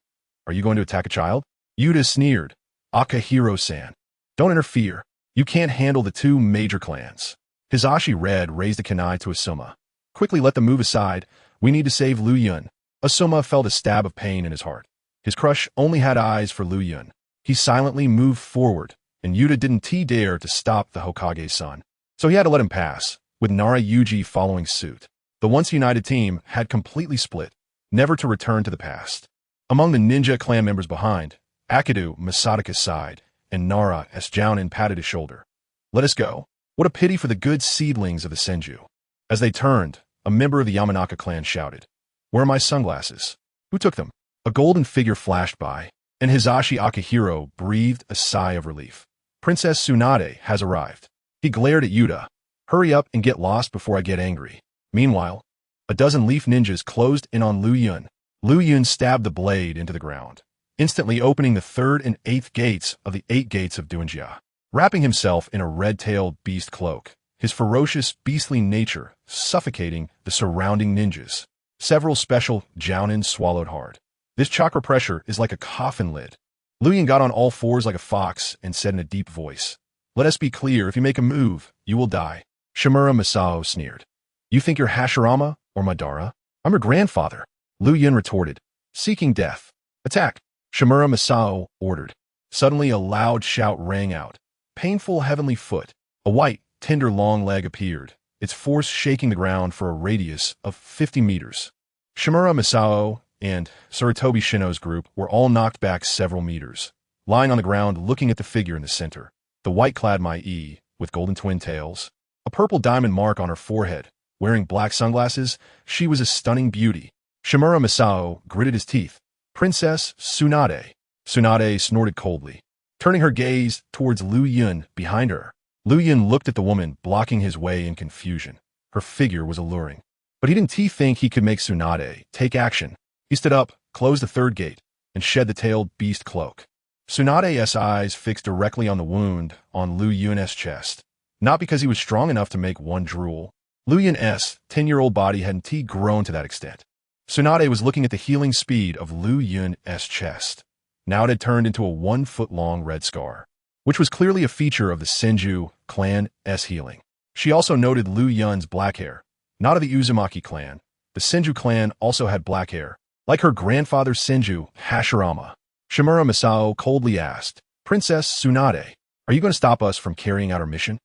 "Are you going to attack a child?" Yuta sneered, "Akihiro-san, don't interfere. You can't handle the 2 major clans." Hisashi Red raised a kunai to Asuma. "Quickly let them move aside. We need to save Liuyun." Asuma felt a stab of pain in his heart. His crush only had eyes for Liuyun. He silently moved forward, and Yuta didn't dare to stop the Hokage's son. So he had to let him pass, with Nara Yuji following suit. The once united team had completely split, never to return to the past. Among the ninja clan members behind, Akidu Masataka's side, and Nara as Jounin patted his shoulder. "Let us go. What a pity for the good seedlings of the Senju." As they turned, a member of the Yamanaka clan shouted, "Where are my sunglasses? Who took them?" A golden figure flashed by, and Hisashi Akihiro breathed a sigh of relief. "Princess Tsunade has arrived." He glared at Yuta. "Hurry up and get lost before I get angry." Meanwhile, a dozen leaf ninjas closed in on Liuyun. Liuyun stabbed the blade into the ground, instantly opening the 3rd and 8th gates of the 8 gates of Duanjia. Wrapping himself in a red-tailed beast cloak, his ferocious, beastly nature suffocating the surrounding ninjas. Several special Jounin swallowed hard. This chakra pressure is like a coffin lid. Liuyun got on all fours like a fox and said in a deep voice, "Let us be clear, if you make a move, you will die." Shimura Masao sneered. "You think you're Hashirama or Madara? I'm your grandfather." Liuyun retorted, "Seeking death. Attack." Shimura Masao ordered. Suddenly a loud shout rang out. Painful heavenly foot. A white, tender long leg appeared, its force shaking the ground for a radius of 50 meters. Shimura Masao and Sarutobi Shino's group were all knocked back several meters, lying on the ground looking at the figure in the center. The white-clad Mai, with golden twin tails, a purple diamond mark on her forehead, wearing black sunglasses, she was a stunning beauty. Shimura Masao gritted his teeth. "Princess Tsunade." Tsunade snorted coldly, turning her gaze towards Liuyun behind her. Liuyun looked at the woman blocking his way in confusion. Her figure was alluring. But he didn't think he could make Tsunade take action. He stood up, closed the 3rd gate, and shed the tailed beast cloak. Tsunade's eyes fixed directly on the wound on Liuyun's chest. Not because he was strong enough to make one drool. Liuyun's 10-year-old body hadn't grown to that extent. Tsunade was looking at the healing speed of Liuyun's chest. Now it had turned into a 1-foot-long red scar, which was clearly a feature of the Senju clan's healing. She also noted Liuyun's black hair, not of the Uzumaki clan. The Senju clan also had black hair, like her grandfather Senju Hashirama. Shimura Masao coldly asked, "Princess Tsunade, are you going to stop us from carrying out our mission?"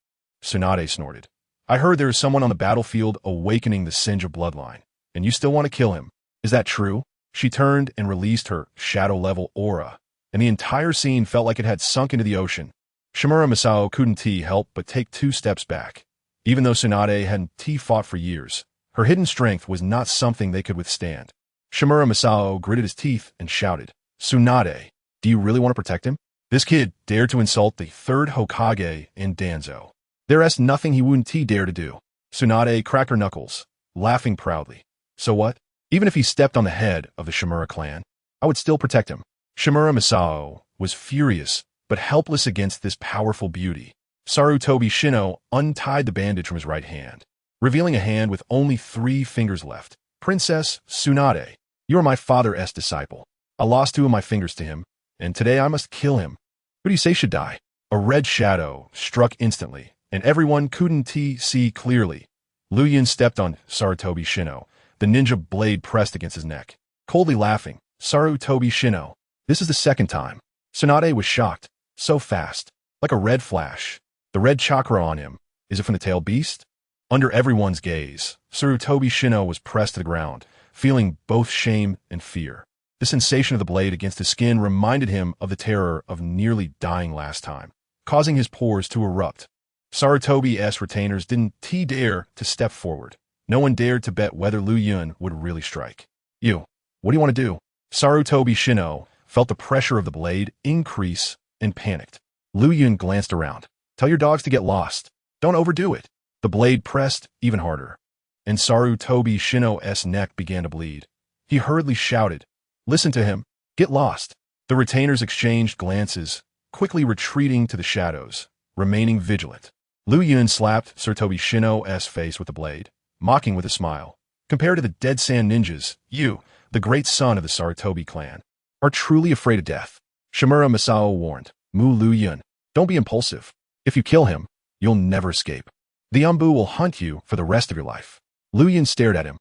Tsunade snorted. "I heard there is someone on the battlefield awakening the Senju bloodline, and you still want to kill him. Is that true?" She turned and released her shadow-level aura, and the entire scene felt like it had sunk into the ocean. Shimura Masao couldn't help but take 2 steps back. Even though Tsunade hadn't fought for years, her hidden strength was not something they could withstand. Shimura Masao gritted his teeth and shouted, "Tsunade, do you really want to protect him? This kid dared to insult the 3rd Hokage in Danzo. There's nothing he wouldn't dare to do." Tsunade cracked her knuckles, laughing proudly. "So what? Even if he stepped on the head of the Shimura clan, I would still protect him." Shimura Masao was furious, but helpless against this powerful beauty. Sarutobi Shino untied the bandage from his right hand, revealing a hand with only 3 fingers left. "Princess Tsunade, you are my father's disciple. I lost 2 of my fingers to him, and today I must kill him. Who do you say should die?" A red shadow struck instantly, and everyone couldn't see clearly. Liuyun stepped on Sarutobi Shino, the ninja blade pressed against his neck. Coldly laughing, "Sarutobi Shino, this is the 2nd time." Tsunade was shocked. So fast, like a red flash. The red chakra on him. Is it from the tail beast? Under everyone's gaze, Sarutobi Shino was pressed to the ground, feeling both shame and fear. The sensation of the blade against his skin reminded him of the terror of nearly dying last time, causing his pores to erupt. Sarutobi's retainers didn't dare to step forward. No one dared to bet whether Liuyun would really strike. "You, what do you want to do?" Sarutobi Shino felt the pressure of the blade increase and panicked. Liuyun glanced around. "Tell your dogs to get lost. Don't overdo it." The blade pressed even harder, and Sarutobi Shino's neck began to bleed. He hurriedly shouted, "Listen to him. Get lost." The retainers exchanged glances, quickly retreating to the shadows, remaining vigilant. Liuyun slapped Sarutobi Shino's face with the blade, mocking with a smile. "Compared to the Dead Sand Ninjas, you, the great son of the Sarutobi clan, are truly afraid of death." Shimura Masao warned, "Mu Liuyun, don't be impulsive. If you kill him, you'll never escape. The Umbu will hunt you for the rest of your life." Liuyun stared at him.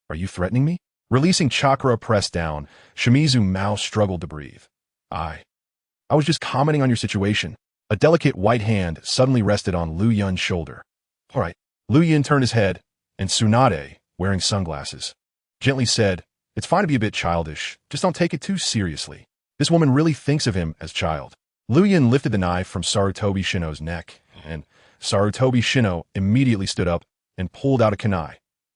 "Are you threatening me?" Releasing chakra pressed down, Shimizu Mao struggled to breathe. I was just commenting on your situation." A delicate white hand suddenly rested on Liuyun's shoulder. "All right." Liuyun turned his head, and Tsunade, wearing sunglasses, gently said, "It's fine to be a bit childish, just don't take it too seriously. This woman really thinks of him as child." Liuyun lifted the knife from Sarutobi Shino's neck, and Sarutobi Shino immediately stood up and pulled out a kunai.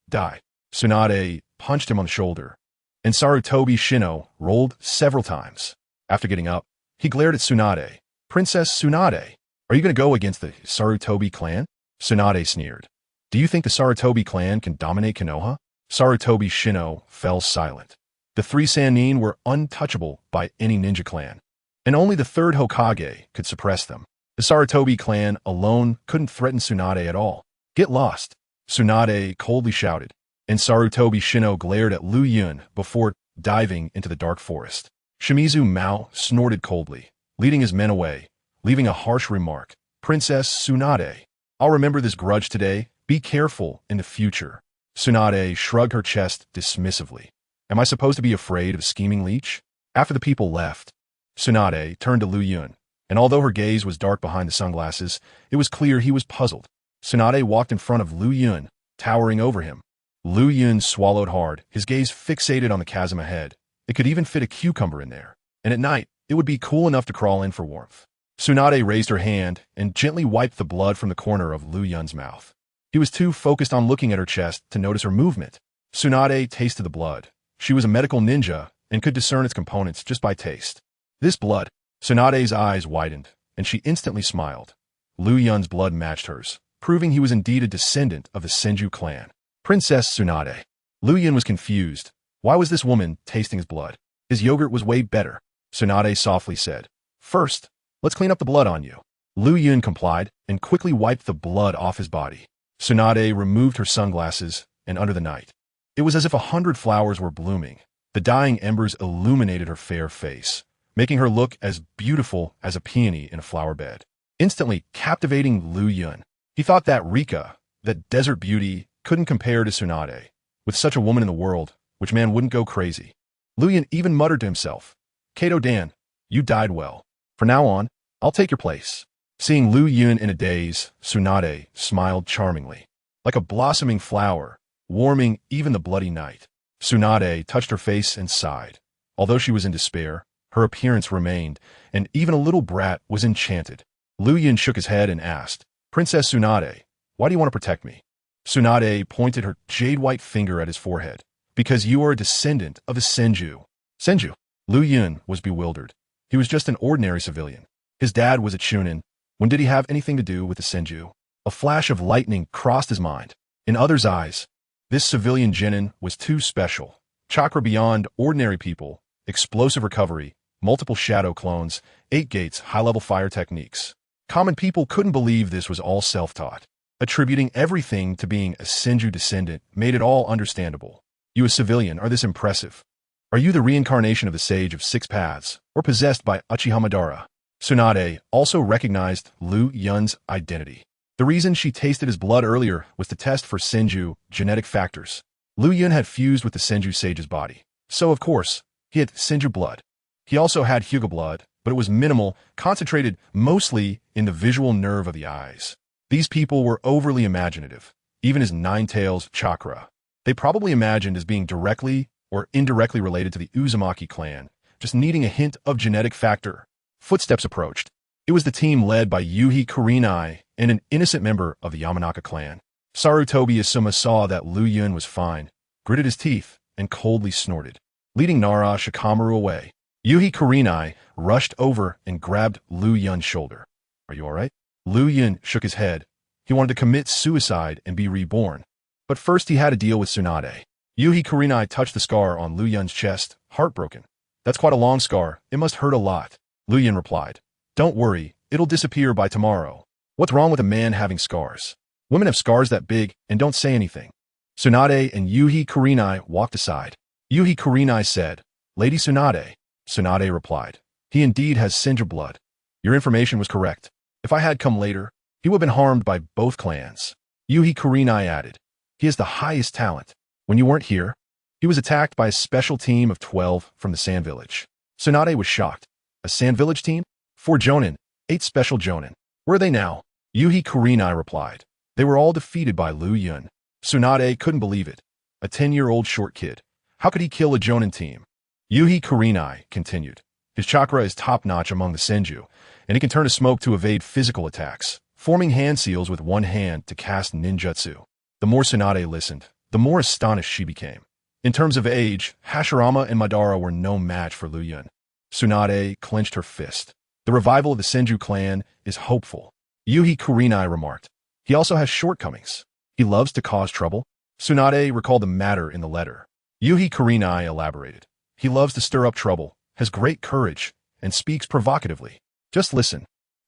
"Die." Tsunade punched him on the shoulder, and Sarutobi Shino rolled several times. After getting up, he glared at Tsunade. "Princess Tsunade, are you going to go against the Sarutobi clan?" Tsunade sneered. "Do you think the Sarutobi clan can dominate Konoha?" Sarutobi Shino fell silent. The 3 Sannin were untouchable by any ninja clan, and only the 3rd Hokage could suppress them. The Sarutobi clan alone couldn't threaten Tsunade at all. "Get lost," Tsunade coldly shouted, and Sarutobi Shino glared at Liuyun before diving into the dark forest. Shimizu Mao snorted coldly, leading his men away, leaving a harsh remark. "Princess Tsunade, I'll remember this grudge today. Be careful in the future." Tsunade shrugged her chest dismissively. "Am I supposed to be afraid of a scheming leech?" After the people left, Tsunade turned to Liuyun, and although her gaze was dark behind the sunglasses, it was clear he was puzzled. Tsunade walked in front of Liuyun, towering over him. Liuyun swallowed hard, his gaze fixated on the chasm ahead. It could even fit a cucumber in there, and at night, it would be cool enough to crawl in for warmth. Tsunade raised her hand and gently wiped the blood from the corner of Liuyun's mouth. He was too focused on looking at her chest to notice her movement. Tsunade tasted the blood. She was a medical ninja and could discern its components just by taste. "This blood." Tsunade's eyes widened, and she instantly smiled. Liuyun's blood matched hers, proving he was indeed a descendant of the Senju clan. "Princess Tsunade." Liuyun was confused. Why was this woman tasting his blood? His yogurt was way better, Tsunade softly said. First, let's clean up the blood on you. Liuyun complied and quickly wiped the blood off his body. Tsunade removed her sunglasses, and under the night, it was as if 100 flowers were blooming. The dying embers illuminated her fair face, making her look as beautiful as a peony in a flower bed, instantly captivating Liuyun. He thought that Rika, that desert beauty, couldn't compare to Tsunade. With such a woman in the world, which man wouldn't go crazy? Liuyun even muttered to himself, Kato Dan, you died well. From now on, I'll take your place. Seeing Liuyun in a daze, Tsunade smiled charmingly, like a blossoming flower, warming even the bloody night. Tsunade touched her face and sighed. Although she was in despair, her appearance remained, and even a little brat was enchanted. Liuyun shook his head and asked, Princess Tsunade, why do you want to protect me? Tsunade pointed her jade-white finger at his forehead. Because you are a descendant of a Senju. Senju? Liuyun was bewildered. He was just an ordinary civilian. His dad was a Chunin. When did he have anything to do with the Senju? A flash of lightning crossed his mind. In others' eyes, this civilian genin was too special. Chakra beyond ordinary people, explosive recovery, multiple shadow clones, 8 gates, high-level fire techniques. Common people couldn't believe this was all self-taught. Attributing everything to being a Senju descendant made it all understandable. You a civilian are this impressive. Are you the reincarnation of the Sage of Six Paths, or possessed by Uchiha Madara? Tsunade also recognized Liuyun's identity. The reason she tasted his blood earlier was to test for Senju genetic factors. Liuyun had fused with the Senju sage's body, so of course, he had Senju blood. He also had Hyuga blood, but it was minimal, concentrated mostly in the visual nerve of the eyes. These people were overly imaginative, even his Nine-Tails chakra. They probably imagined as being directly or indirectly related to the Uzumaki clan, just needing a hint of genetic factor. Footsteps approached. It was the team led by Yuhi Kurenai and an innocent member of the Yamanaka clan. Sarutobi Asuma saw that Liuyun was fine, gritted his teeth, and coldly snorted, leading Nara Shikamaru away. Yuhi Kurenai rushed over and grabbed Liuyun's shoulder. Are you all right? Liuyun shook his head. He wanted to commit suicide and be reborn. But first he had to deal with Tsunade. Yuhi Kurenai touched the scar on Liuyun's chest, heartbroken. That's quite a long scar. It must hurt a lot. Liuyun replied. Don't worry, it'll disappear by tomorrow. What's wrong with a man having scars? Women have scars that big and don't say anything. Tsunade and Yuhi Kurenai walked aside. Yuhi Kurenai said, Lady Tsunade. Tsunade replied. He indeed has Senju blood. Your information was correct. If I had come later, he would have been harmed by both clans. Yuhi Kurenai added. He has the highest talent. When you weren't here, he was attacked by a special team of 12 from the Sand Village. Tsunade was shocked. A Sand Village team? 4 Jonin, 8 special Jonin. Where are they now? Yuhi Kurenai replied. They were all defeated by Liuyun. Tsunade couldn't believe it. A 10-year-old short kid. How could he kill a Jonin team? Yuhi Kurenai continued. His chakra is top-notch among the Senju, and he can turn to smoke to evade physical attacks, forming hand seals with one hand to cast ninjutsu. The more Tsunade listened, the more astonished she became. In terms of age, Hashirama and Madara were no match for Liuyun. Tsunade clenched her fist. The revival of the Senju clan is hopeful. Yuhi Kurenai remarked. He also has shortcomings. He loves to cause trouble. Tsunade recalled the matter in the letter. Yuhi Kurenai elaborated. He loves to stir up trouble, has great courage, and speaks provocatively. Just listen.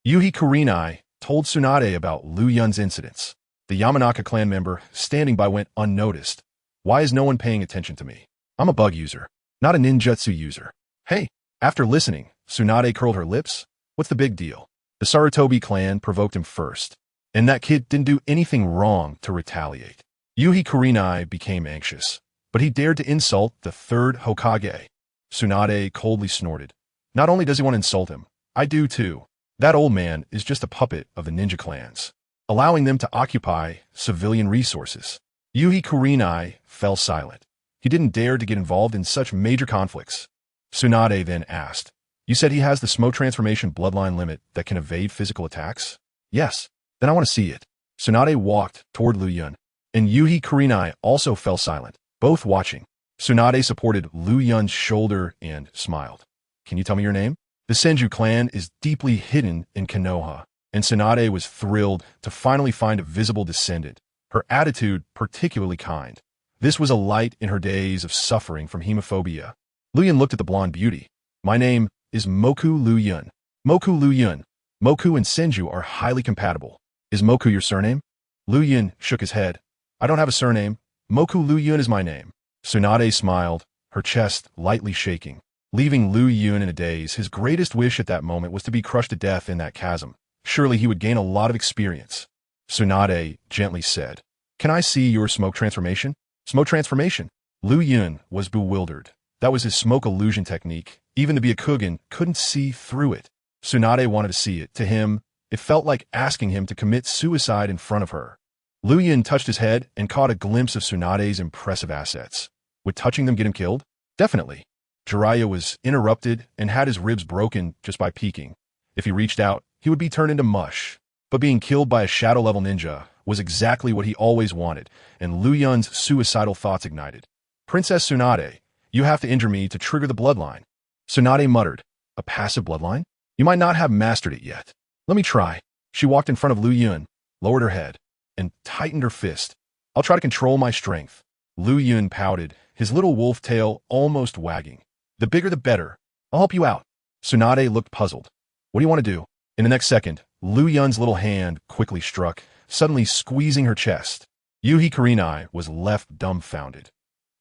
Yuhi Kurenai told Tsunade about Liuyun's incidents. The Yamanaka clan member standing by went unnoticed. Why is no one paying attention to me? I'm a bug user, not a ninjutsu user. Hey, after listening, Tsunade curled her lips. What's the big deal? The Sarutobi clan provoked him first, and that kid didn't do anything wrong to retaliate. Yuhi Kurenai became anxious, but he dared to insult the 3rd Hokage. Tsunade coldly snorted. Not only does he want to insult him, I do too. That old man is just a puppet of the ninja clans, allowing them to occupy civilian resources. Yuhi Kurenai fell silent. He didn't dare to get involved in such major conflicts. Tsunade then asked, You said he has the smoke transformation bloodline limit that can evade physical attacks? Yes. Then I want to see it. Tsunade walked toward Liuyun, and Yuhi Kurenai also fell silent, both watching. Tsunade supported Liuyun's shoulder and smiled. Can you tell me your name? The Senju clan is deeply hidden in Konoha, and Tsunade was thrilled to finally find a visible descendant, her attitude particularly kind. This was a light in her days of suffering from hemophobia. Liuyun looked at the blonde beauty. My name is Moku Liuyun. Moku Liuyun. Moku and Senju are highly compatible. Is Moku your surname? Liuyun shook his head. I don't have a surname. Moku Liuyun is my name. Tsunade smiled, her chest lightly shaking. Leaving Liuyun in a daze, his greatest wish at that moment was to be crushed to death in that chasm. Surely he would gain a lot of experience. Tsunade gently said, Can I see your smoke transformation? Smoke transformation? Liuyun was bewildered. That was his smoke illusion technique. Even the Byakugan couldn't see through it. Tsunade wanted to see it. To him, it felt like asking him to commit suicide in front of her. Liuyun touched his head and caught a glimpse of Tsunade's impressive assets. Would touching them get him killed? Definitely. Jiraiya was interrupted and had his ribs broken just by peeking. If he reached out, he would be turned into mush. But being killed by a shadow-level ninja was exactly what he always wanted, and Liuyun's suicidal thoughts ignited. Princess Tsunade, you have to injure me to trigger the bloodline. Tsunade muttered, A passive bloodline? You might not have mastered it yet. Let me try. She walked in front of Liuyun, lowered her head, and tightened her fist. I'll try to control my strength. Liuyun pouted, his little wolf tail almost wagging. The bigger the better. I'll help you out. Tsunade looked puzzled. What do you want to do? In the next second, Liuyun's little hand quickly struck, suddenly squeezing her chest. Yuhi Kurenai was left dumbfounded.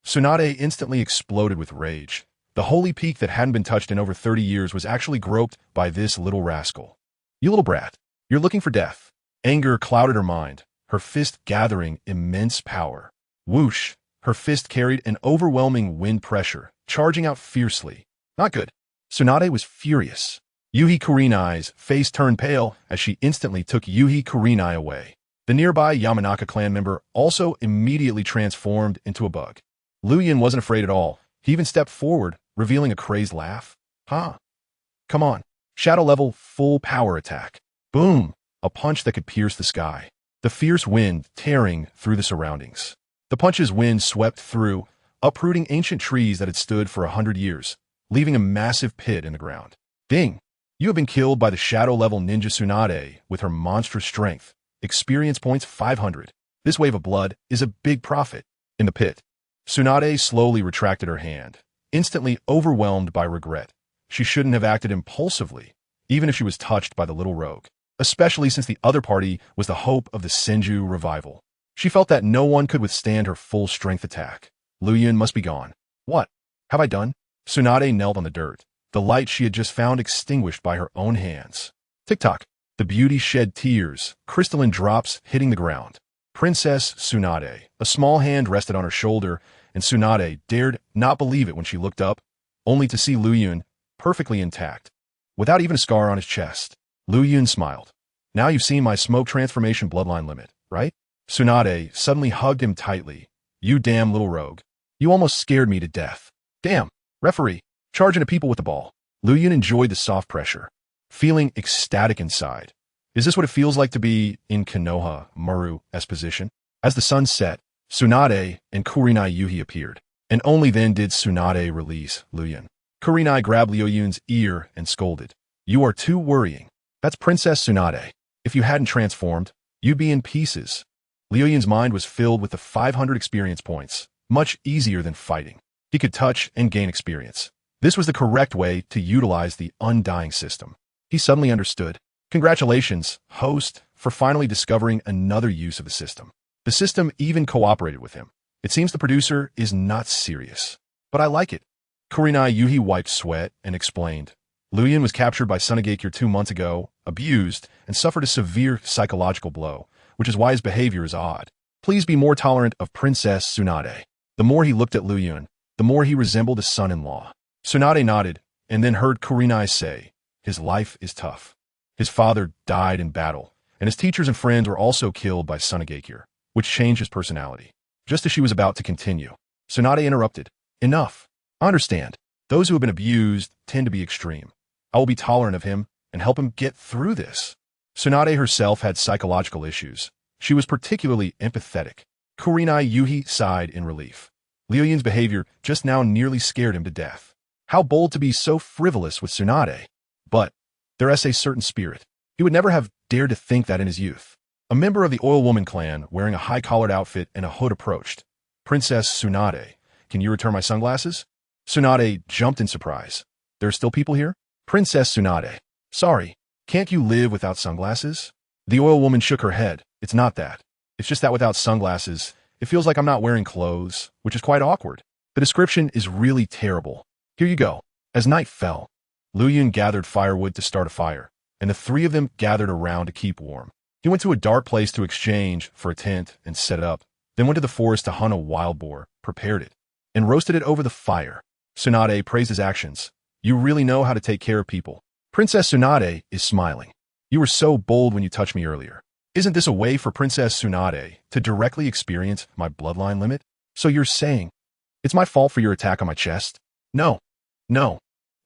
Tsunade instantly exploded with rage. The holy peak that hadn't been touched in over 30 years was actually groped by this little rascal. You little brat, you're looking for death. Anger clouded her mind, her fist gathering immense power. Whoosh, her fist carried an overwhelming wind pressure, charging out fiercely. Not good. Tsunade was furious. Yuhi Kurenai's face turned pale as she instantly took Yuhi Kurenai away. The nearby Yamanaka clan member also immediately transformed into a bug. Liuyun wasn't afraid at all. He even stepped forward, revealing a crazed laugh. Huh? Come on. Shadow level full power attack. Boom! A punch that could pierce the sky. The fierce wind tearing through the surroundings. The punch's wind swept through, uprooting ancient trees that had stood for 100 years, leaving a massive pit in the ground. Ding! You have been killed by the shadow-level ninja Tsunade with her monstrous strength. Experience points 500. This wave of blood is a big profit. In the pit, Tsunade slowly retracted her hand, instantly overwhelmed by regret. She shouldn't have acted impulsively, even if she was touched by the little rogue, especially since the other party was the hope of the Senju revival. She felt that no one could withstand her full-strength attack. Liuyun must be gone. What have I done? Tsunade knelt on the dirt, the light she had just found extinguished by her own hands. Tick-tock. The beauty shed tears, crystalline drops hitting the ground. Princess Tsunade. A small hand rested on her shoulder, and Tsunade dared not believe it when she looked up, only to see Liuyun perfectly intact, without even a scar on his chest. Liuyun smiled. Now you've seen my smoke transformation bloodline limit, right? Tsunade suddenly hugged him tightly. You damn little rogue. You almost scared me to death. Damn. Referee. Charge into people with the ball. Liuyun enjoyed the soft pressure, feeling ecstatic inside. Is this what it feels like to be in Konoha Maru's position? As the sun set, Tsunade and Kurenai Yuhi appeared, and only then did Tsunade release Liuyun. Kurenai grabbed Liuyun's ear and scolded. You are too worrying. That's Princess Tsunade. If you hadn't transformed, you'd be in pieces. Liuyun's mind was filled with the 500 experience points, much easier than fighting. He could touch and gain experience. This was the correct way to utilize the undying system. He suddenly understood. Congratulations, host, for finally discovering another use of the system. The system even cooperated with him. It seems the producer is not serious. But I like it. Kurenai Yuhi wiped sweat and explained. Liuyun was captured by Sunagakure 2 months ago, abused, and suffered a severe psychological blow, which is why his behavior is odd. Please be more tolerant of Princess Tsunade. The more he looked at Liuyun, the more he resembled a son-in-law. Tsunade nodded, and then heard Kurenai say, his life is tough. His father died in battle, and his teachers and friends were also killed by Sunagakure, which changed his personality. Just as she was about to continue, Tsunade interrupted. Enough. I understand. Those who have been abused tend to be extreme. I will be tolerant of him and help him get through this. Tsunade herself had psychological issues. She was particularly empathetic. Kurenai Yuhi sighed in relief. Liuyun's behavior just now nearly scared him to death. How bold to be so frivolous with Tsunade. But there is a certain spirit. He would never have dared to think that in his youth. A member of the Oil Woman clan, wearing a high-collared outfit and a hood, approached. Princess Tsunade, can you return my sunglasses? Tsunade jumped in surprise. There are still people here? Princess Tsunade. Sorry, can't you live without sunglasses? The oil woman shook her head. It's not that. It's just that without sunglasses, it feels like I'm not wearing clothes, which is quite awkward. The description is really terrible. Here you go. As night fell, Liuyun gathered firewood to start a fire, and the three of them gathered around to keep warm. He went to a dark place to exchange for a tent and set it up, then went to the forest to hunt a wild boar, prepared it, and roasted it over the fire. Tsunade praised his actions. You really know how to take care of people. Princess Tsunade is smiling. You were so bold when you touched me earlier. Isn't this a way for Princess Tsunade to directly experience my bloodline limit? So you're saying it's my fault for your attack on my chest? No. No.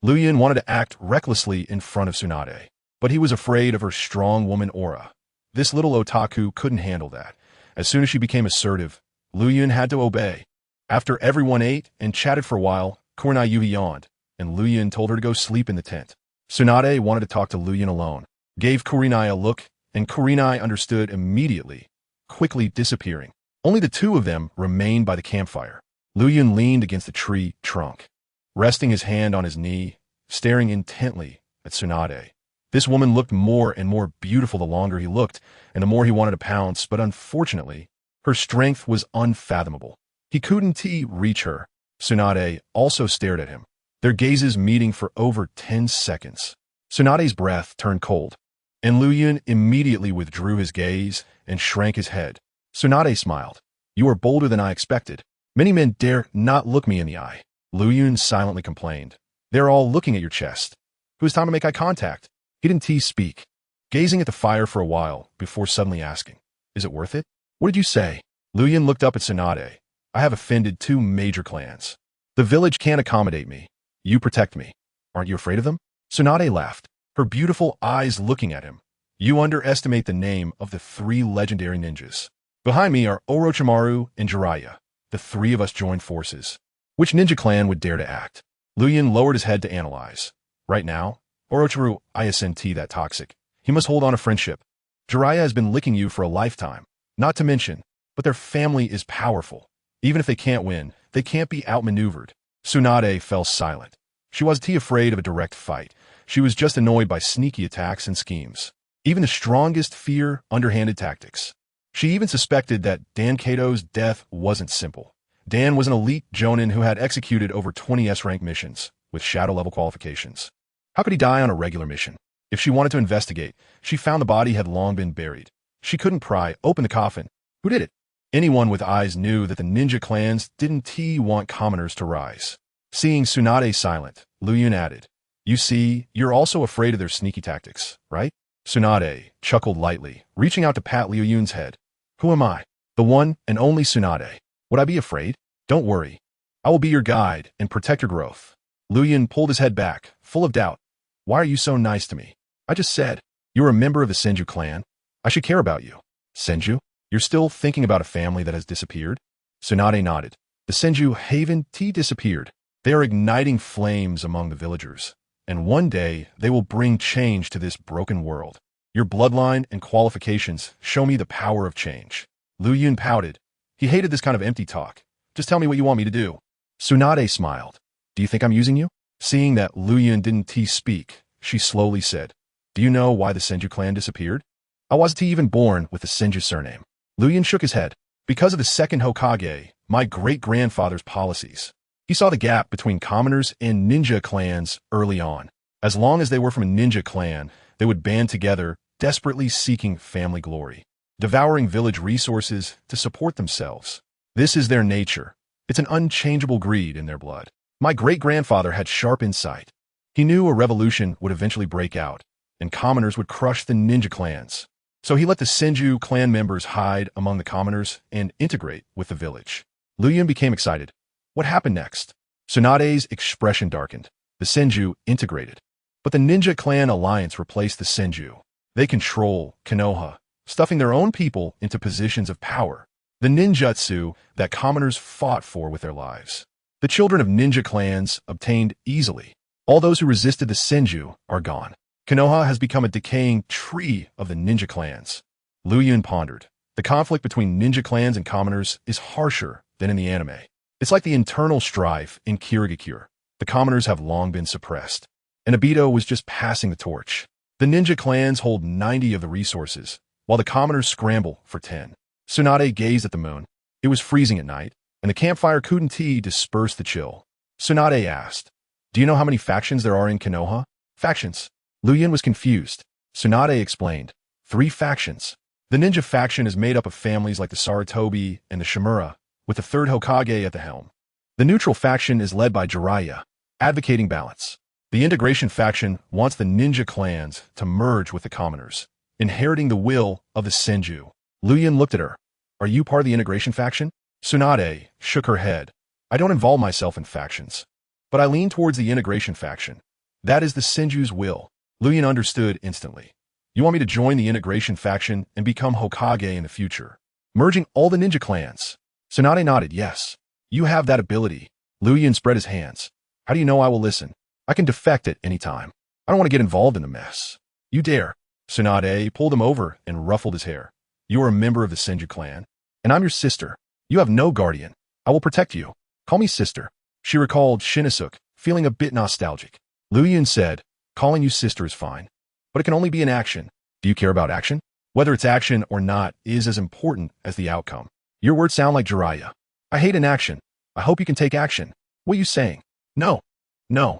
Liuyun wanted to act recklessly in front of Tsunade, but he was afraid of her strong woman aura. This little otaku couldn't handle that. As soon as she became assertive, Liuyun had to obey. After everyone ate and chatted for a while, Kurenai yawned, and Liuyun told her to go sleep in the tent. Tsunade wanted to talk to Liuyun alone, gave Kurenai a look, and Kurenai understood immediately, quickly disappearing. Only the two of them remained by the campfire. Liuyun leaned against the tree trunk, resting his hand on his knee, staring intently at Tsunade. This woman looked more and more beautiful the longer he looked, and the more he wanted to pounce, but unfortunately, her strength was unfathomable. He couldn't reach her. Tsunade also stared at him, their gazes meeting for over 10 seconds. Tsunade's breath turned cold, and Liuyun immediately withdrew his gaze and shrank his head. Tsunade smiled. You are bolder than I expected. Many men dare not look me in the eye. Liuyun silently complained. They're all looking at your chest. It was time to make eye contact. He didn't speak, gazing at the fire for a while before suddenly asking, is it worth it? What did you say? Liuyun looked up at Tsunade. I have offended 2 major clans. The village can't accommodate me. You protect me. Aren't you afraid of them? Tsunade laughed, her beautiful eyes looking at him. You underestimate the name of the 3 legendary ninjas. Behind me are Orochimaru and Jiraiya. The 3 of us joined forces. Which ninja clan would dare to act? Liuyun lowered his head to analyze. Right now, Orochimaru isn't that toxic. He must hold on to friendship. Jiraiya has been licking you for a lifetime. Not to mention, but their family is powerful. Even if they can't win, they can't be outmaneuvered. Tsunade fell silent. She wasn't afraid of a direct fight. She was just annoyed by sneaky attacks and schemes. Even the strongest fear underhanded tactics. She even suspected that Dan Kato's death wasn't simple. Dan was an elite jonin who had executed over 20 S-rank missions, with shadow-level qualifications. How could he die on a regular mission? If she wanted to investigate, she found the body had long been buried. She couldn't pry open the coffin. Who did it? Anyone with eyes knew that the ninja clans didn't want commoners to rise. Seeing Tsunade silent, Liuyun added, You see, you're also afraid of their sneaky tactics, right? Tsunade chuckled lightly, reaching out to pat Liuyun's head. Who am I? The one and only Tsunade. Would I be afraid? Don't worry. I will be your guide and protect your growth. Liuyun pulled his head back, full of doubt. Why are you so nice to me? I just said, you're a member of the Senju clan. I should care about you. Senju? You're still thinking about a family that has disappeared? Tsunade nodded. The Senju Haven disappeared. They are igniting flames among the villagers. And one day, they will bring change to this broken world. Your bloodline and qualifications show me the power of change. Liuyun pouted. He hated this kind of empty talk. Just tell me what you want me to do. Tsunade smiled. Do you think I'm using you? Seeing that Liuyun didn't speak, she slowly said, Do you know why the Senju clan disappeared? I wasn't even born with the Senju surname. Liuyun shook his head. Because of the second Hokage, my great-grandfather's policies. He saw the gap between commoners and ninja clans early on. As long as they were from a ninja clan, they would band together, desperately seeking family glory, devouring village resources to support themselves. This is their nature. It's an unchangeable greed in their blood. My great-grandfather had sharp insight. He knew a revolution would eventually break out, and commoners would crush the ninja clans. So he let the Senju clan members hide among the commoners and integrate with the village. Liuyun became excited. What happened next? Tsunade's expression darkened. The Senju integrated. But the ninja clan alliance replaced the Senju. They control Konoha, stuffing their own people into positions of power. The ninjutsu that commoners fought for with their lives. The children of ninja clans obtained easily. All those who resisted the Senju are gone. Konoha has become a decaying tree of the ninja clans. Liuyun pondered. The conflict between ninja clans and commoners is harsher than in the anime. It's like the internal strife in Kirigakure. The commoners have long been suppressed, and Obito was just passing the torch. The ninja clans hold 90 of the resources, while the commoners scramble for 10. Tsunade gazed at the moon. It was freezing at night, and the campfire tea dispersed the chill. Tsunade asked, "Do you know how many factions there are in Konoha?" "Factions?" Liuyun was confused. Tsunade explained, 3 factions. The ninja faction is made up of families like the Sarutobi and the Shimura, with the 3rd Hokage at the helm. The neutral faction is led by Jiraiya, advocating balance. The integration faction wants the ninja clans to merge with the commoners, inheriting the will of the Senju. Liuyun looked at her. "Are you part of the integration faction?" Tsunade shook her head. "I don't involve myself in factions, but I lean towards the integration faction. That is the Senju's will." Liuyun understood instantly. "You want me to join the integration faction and become Hokage in the future, merging all the ninja clans?" Tsunade nodded, "Yes. You have that ability." Liuyun spread his hands. "How do you know I will listen? I can defect at any time. I don't want to get involved in the mess." "You dare." Tsunade pulled him over and ruffled his hair. "You are a member of the Senju clan, and I'm your sister. You have no guardian. I will protect you. Call me sister." She recalled Shinizuke, feeling a bit nostalgic. Liuyun said, "Calling you sister is fine, but it can only be in action. Do you care about action? Whether it's action or not is as important as the outcome. Your words sound like Jiraiya. I hate inaction. I hope you can take action. What are you saying?" "No. No.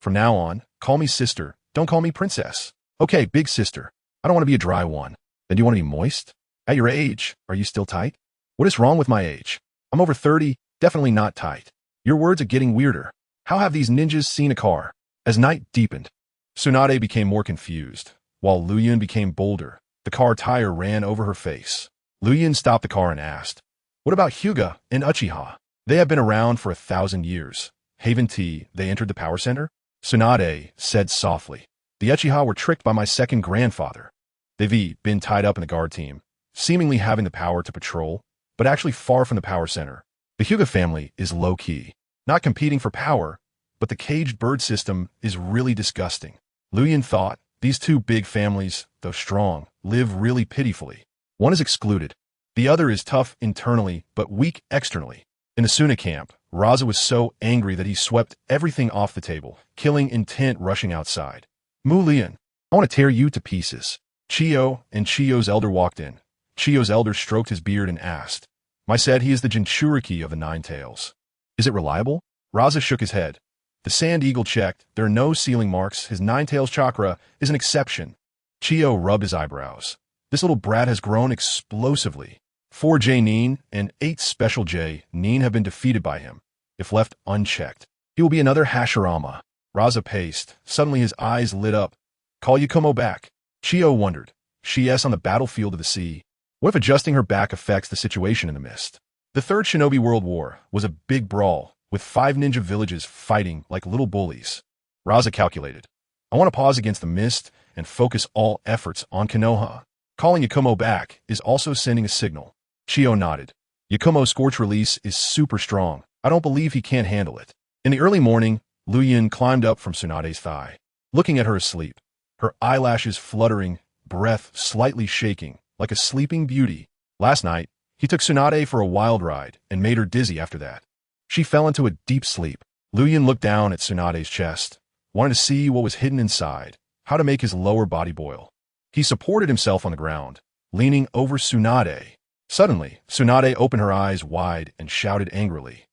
From now on, call me sister. Don't call me princess." "Okay, big sister. I don't want to be a dry one." "Then do you want to be moist? At your age, are you still tight?" "What is wrong with my age? I'm over 30, definitely not tight." "Your words are getting weirder. How have these ninjas seen a car?" As night deepened, Tsunade became more confused, while Liuyun became bolder. The car tire ran over her face. Liuyun stopped the car and asked, "What about Hyuga and Uchiha? They have been around for 1,000 years. Haven T, they entered the power center?" Tsunade said softly, "The Uchiha were tricked by my second grandfather. They've been tied up in the guard team, seemingly having the power to patrol, but actually far from the power center. The Hyuga family is low-key, not competing for power, but the caged bird system is really disgusting." Liuyun thought, these 2 big families, though strong, live really pitifully. One is excluded. The other is tough internally, but weak externally. In the Suna camp, Raza was so angry that he swept everything off the table, killing intent rushing outside. "Mu Lian, I want to tear you to pieces." Chiyo and Chiyo's elder walked in. Chiyo's elder stroked his beard and asked, "My said he is the Jinchuriki of the Nine Tails. Is it reliable?" Raza shook his head. The Sand Eagle checked. There are no ceiling marks. His Nine Tails chakra is an exception. Chiyo rubbed his eyebrows. This little brat has grown explosively. 4 J Nin and 8 Special J Nin have been defeated by him. If left unchecked, he will be another Hashirama. Raza paced. Suddenly his eyes lit up. "Call Yakumo back." Chiyo wondered. She is on the battlefield of the sea. What if adjusting her back affects the situation in the mist? The Third Shinobi World War was a big brawl, with 5 ninja villages fighting like little bullies. Raza calculated. "I want to pause against the mist and focus all efforts on Konoha." Calling Yakumo back is also sending a signal. Chiyo nodded. "Yakumo's scorch release is super strong. I don't believe he can't handle it." In the early morning, Liuyun climbed up from Tsunade's thigh, looking at her asleep, her eyelashes fluttering, breath slightly shaking, like a sleeping beauty. Last night, he took Tsunade for a wild ride and made her dizzy after that. She fell into a deep sleep. Liuyun looked down at Tsunade's chest, wanted to see what was hidden inside, how to make his lower body boil. He supported himself on the ground, leaning over Tsunade. Suddenly, Tsunade opened her eyes wide and shouted angrily,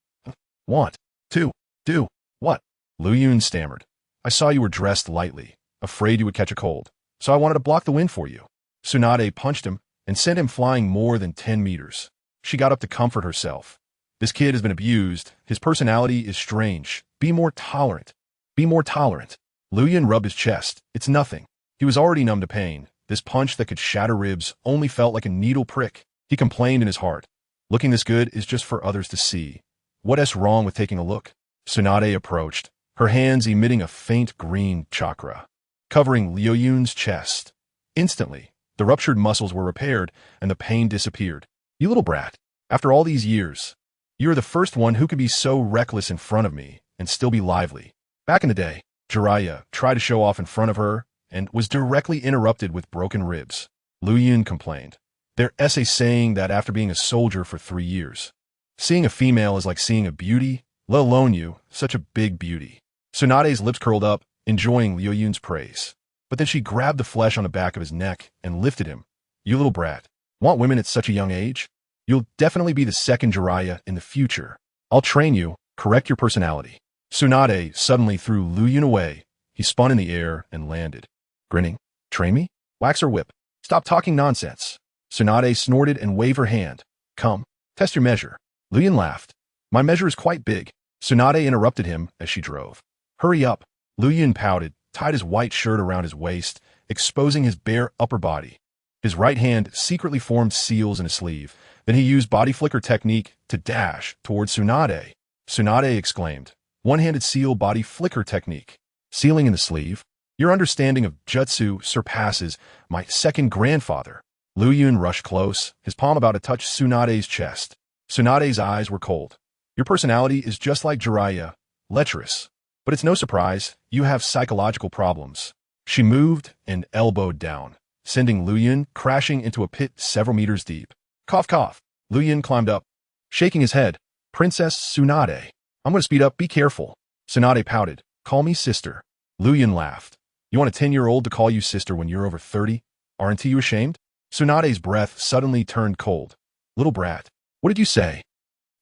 "Want to do what?" Liuyun stammered. "I saw you were dressed lightly, afraid you would catch a cold, so I wanted to block the wind for you." Tsunade punched him and sent him flying more than 10 meters. She got up to comfort herself. "This kid has been abused. His personality is strange. Be more tolerant. Be more tolerant." Liuyun rubbed his chest. "It's nothing." He was already numb to pain. This punch that could shatter ribs only felt like a needle prick. He complained in his heart. "Looking this good is just for others to see. What's wrong with taking a look?" Tsunade approached, her hands emitting a faint green chakra, covering Liuyun's chest. Instantly, the ruptured muscles were repaired and the pain disappeared. "You little brat. After all these years, you are the first one who could be so reckless in front of me and still be lively." Back in the day, Jiraiya tried to show off in front of her and was directly interrupted with broken ribs. Liuyun complained. Their essay saying that after being a soldier for 3 years, seeing a female is like seeing a beauty, let alone you, such a big beauty. Tsunade's lips curled up, enjoying Liuyun's praise. But then she grabbed the flesh on the back of his neck and lifted him. You little brat. Want women at such a young age? You'll definitely be the second Jiraiya in the future. I'll train you, correct your personality. Tsunade suddenly threw Liuyun away. He spun in the air and landed. Grinning. Train me? Wax or whip? Stop talking nonsense. Tsunade snorted and waved her hand. Come, test your measure. Liuyun laughed. My measure is quite big. Tsunade interrupted him as she drove. Hurry up. Liuyun pouted, tied his white shirt around his waist, exposing his bare upper body. His right hand secretly formed seals in his sleeve. Then he used body flicker technique to dash towards Tsunade. Tsunade exclaimed, one-handed seal body flicker technique. Sealing in the sleeve? Your understanding of jutsu surpasses my second grandfather. Liuyun rushed close, his palm about to touch Tsunade's chest. Tsunade's eyes were cold. Your personality is just like Jiraiya, lecherous. But it's no surprise, you have psychological problems. She moved and elbowed down, sending Liuyun crashing into a pit several meters deep. Cough, cough. Liuyun climbed up, shaking his head. Princess Tsunade. I'm going to speed up, be careful. Tsunade pouted. Call me sister. Liuyun laughed. You want a 10-year-old to call you sister when you're over 30? Aren't you ashamed? Tsunade's breath suddenly turned cold. Little brat. What did you say?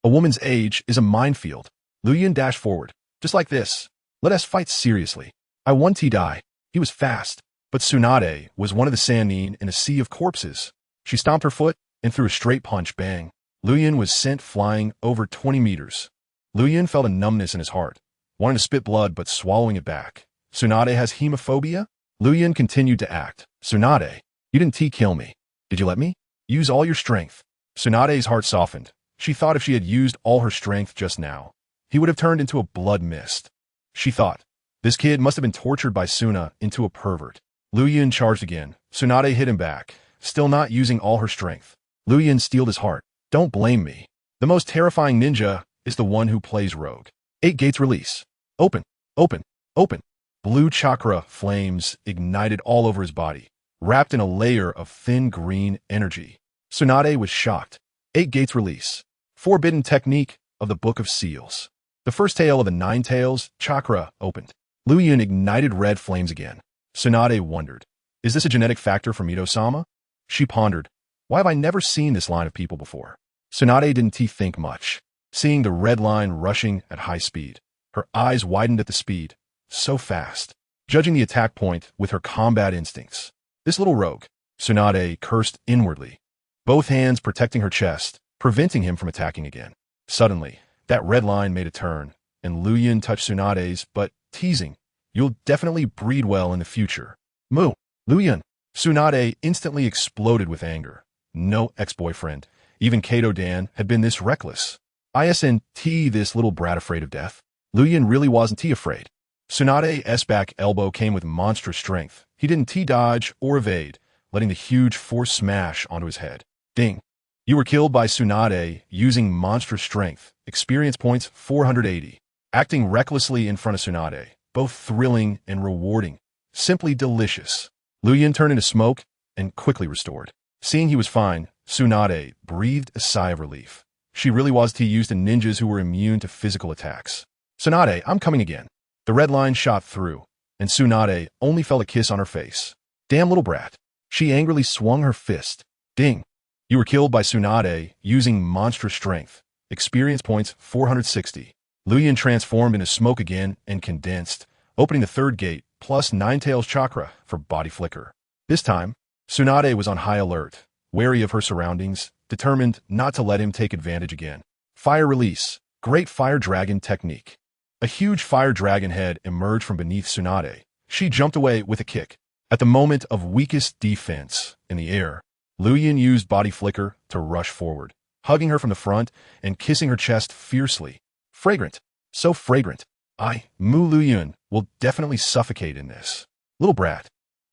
A woman's age is a minefield. Liuyun dashed forward. Just like this. Let us fight seriously. I won T-Die. He was fast. But Tsunade was one of the Sannin in a sea of corpses. She stomped her foot and threw a straight punch, bang. Liuyun was sent flying over 20 meters. Liuyun felt a numbness in his heart, wanting to spit blood but swallowing it back. Tsunade has hemophobia? Liuyun continued to act. Tsunade, you didn't T-kill me. Did you let me? Use all your strength. Tsunade's heart softened. She thought if she had used all her strength just now, he would have turned into a blood mist. She thought, this kid must have been tortured by Suna into a pervert. Liuyun charged again. Tsunade hit him back, still not using all her strength. Liuyun steeled his heart. Don't blame me. The most terrifying ninja is the one who plays rogue. 8 gates release. Open, open, open. Blue chakra flames ignited all over his body, wrapped in a layer of thin green energy. Tsunade was shocked. 8 gates release. Forbidden technique of the Book of Seals. The first tail of the 9 tails, chakra, opened. Liuyun ignited red flames again. Tsunade wondered, is this a genetic factor from Ito-sama? She pondered, why have I never seen this line of people before? Tsunade didn't think much, seeing the red line rushing at high speed. Her eyes widened at the speed, so fast, judging the attack point with her combat instincts. This little rogue, Tsunade cursed inwardly, both hands protecting her chest, preventing him from attacking again. Suddenly, that red line made a turn, and Liuyun touched Tsunade's, but teasing, you'll definitely breed well in the future. Moo! Liuyun! Tsunade instantly exploded with anger. No ex-boyfriend, even Kato Dan, had been this reckless. Isn't this little brat afraid of death? Liuyun really wasn't afraid. Tsunade's back elbow came with monstrous strength. He didn't dodge or evade, letting the huge force smash onto his head. Ding! You were killed by Tsunade using monstrous strength. Experience points 480. Acting recklessly in front of Tsunade, both thrilling and rewarding. Simply delicious. Liuyun turned into smoke and quickly restored. Seeing he was fine, Tsunade breathed a sigh of relief. She really was used in ninjas who were immune to physical attacks. Tsunade, I'm coming again. The red line shot through, and Tsunade only felt a kiss on her face. Damn little brat. She angrily swung her fist. Ding. You were killed by Tsunade using monstrous strength. Experience points 460. Liuyun transformed into smoke again and condensed, opening the 3rd gate, plus 9 tails chakra for body flicker. This time, Tsunade was on high alert, wary of her surroundings, determined not to let him take advantage again. Fire release. Great fire dragon technique. A huge fire dragon head emerged from beneath Tsunade. She jumped away with a kick. At the moment of weakest defense in the air, Liuyun used body flicker to rush forward, hugging her from the front and kissing her chest fiercely. Fragrant. So fragrant. Liuyun will definitely suffocate in this. Little brat.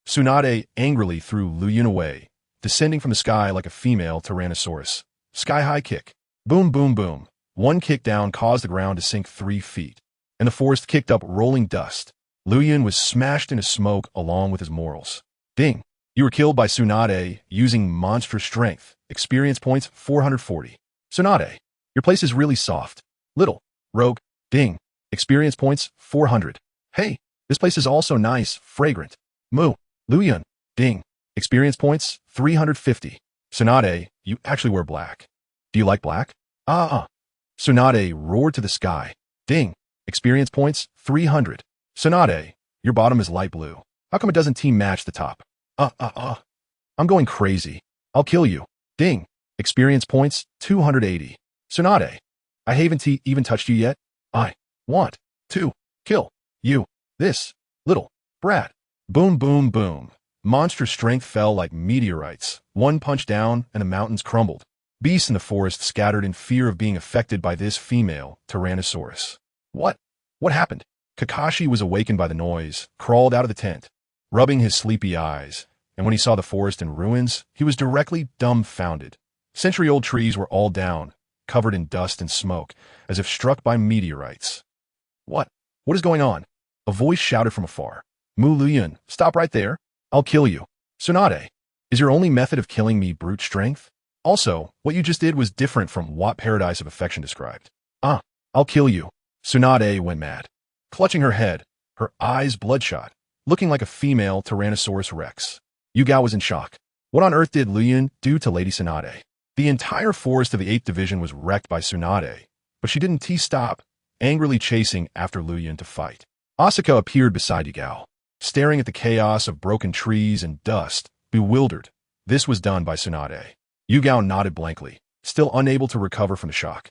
Tsunade angrily threw Liuyun away, descending from the sky like a female Tyrannosaurus. Sky-high kick. Boom, boom, boom. One kick down caused the ground to sink 3 feet, and the forest kicked up rolling dust. Liuyun was smashed into smoke along with his morals. Ding. You were killed by Tsunade using monstrous strength. Experience points 440. Tsunade, your place is really soft. Little. Rogue. Ding. Experience points 400. Hey, this place is also nice, fragrant. Moo. Liuyun. Ding. Experience points, 350. Tsunade, you actually wear black. Do you like black? Tsunade roared to the sky. Ding. Experience points, 300. Tsunade, your bottom is light blue. How come it doesn't team match the top? I'm going crazy. I'll kill you. Ding. Experience points, 280. Tsunade, I haven't even touched you yet. I want to kill you. This little brat. Boom, boom, boom. Monster strength fell like meteorites. One punch down and the mountains crumbled. Beasts in the forest scattered in fear of being affected by this female Tyrannosaurus. What happened? Kakashi was awakened by the noise, crawled out of the tent, rubbing his sleepy eyes, and when he saw the forest in ruins, he was directly dumbfounded. Century-old trees were all down, covered in dust and smoke, as if struck by meteorites. What is going on? A voice shouted from afar. Liuyun, stop right there. I'll kill you. Tsunade, is your only method of killing me brute strength? Also, what you just did was different from what Paradise of Affection described. I'll kill you. Tsunade went mad. Clutching her head, her eyes bloodshot, looking like a female Tyrannosaurus Rex. Yugao was in shock. What on earth did Liuyun do to Lady Tsunade? The entire forest of the 8th Division was wrecked by Tsunade, but she didn't stop, angrily chasing after Liuyun to fight. Asuka appeared beside Yugao, staring at the chaos of broken trees and dust, bewildered. This was done by Tsunade. Yugao nodded blankly, still unable to recover from the shock.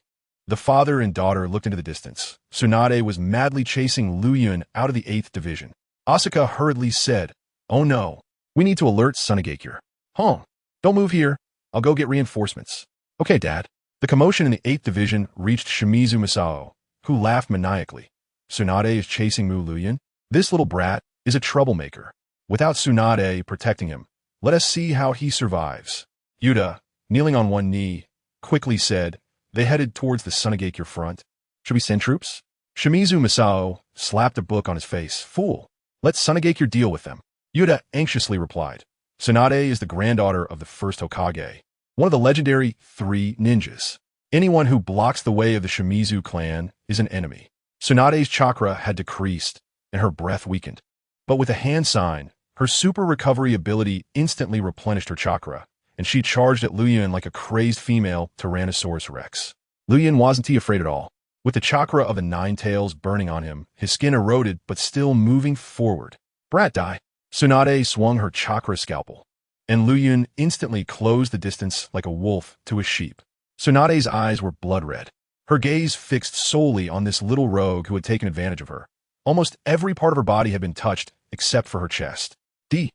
The father and daughter looked into the distance. Tsunade was madly chasing Liuyun out of the 8th Division. Asuka hurriedly said, "Oh no, we need to alert Sunagakure." Don't move here. I'll go get reinforcements. Okay, Dad. The commotion in the 8th Division reached Shimizu Masao, who laughed maniacally. Tsunade is chasing Liuyun. This little brat is a troublemaker. Without Tsunade protecting him, let us see how he survives. Yuta, kneeling on one knee, quickly said. They headed towards the Sunagakure front. Should we send troops? Shimizu Masao slapped a book on his face. Fool. Let Sunagakure deal with them. Yuta anxiously replied. Tsunade is the granddaughter of the first Hokage, one of the legendary 3 ninjas. Anyone who blocks the way of the Shimizu clan is an enemy. Tsunade's chakra had decreased, and her breath weakened. But with a hand sign, her super recovery ability instantly replenished her chakra, and she charged at Liuyun like a crazed female Tyrannosaurus Rex. Liuyun wasn't afraid at all. With the chakra of the 9 tails burning on him, his skin eroded but still moving forward. Brat die. Tsunade swung her chakra scalpel, and Liuyun instantly closed the distance like a wolf to a sheep. Tsunade's eyes were blood red, her gaze fixed solely on this little rogue who had taken advantage of her. Almost every part of her body had been touched except for her chest. D.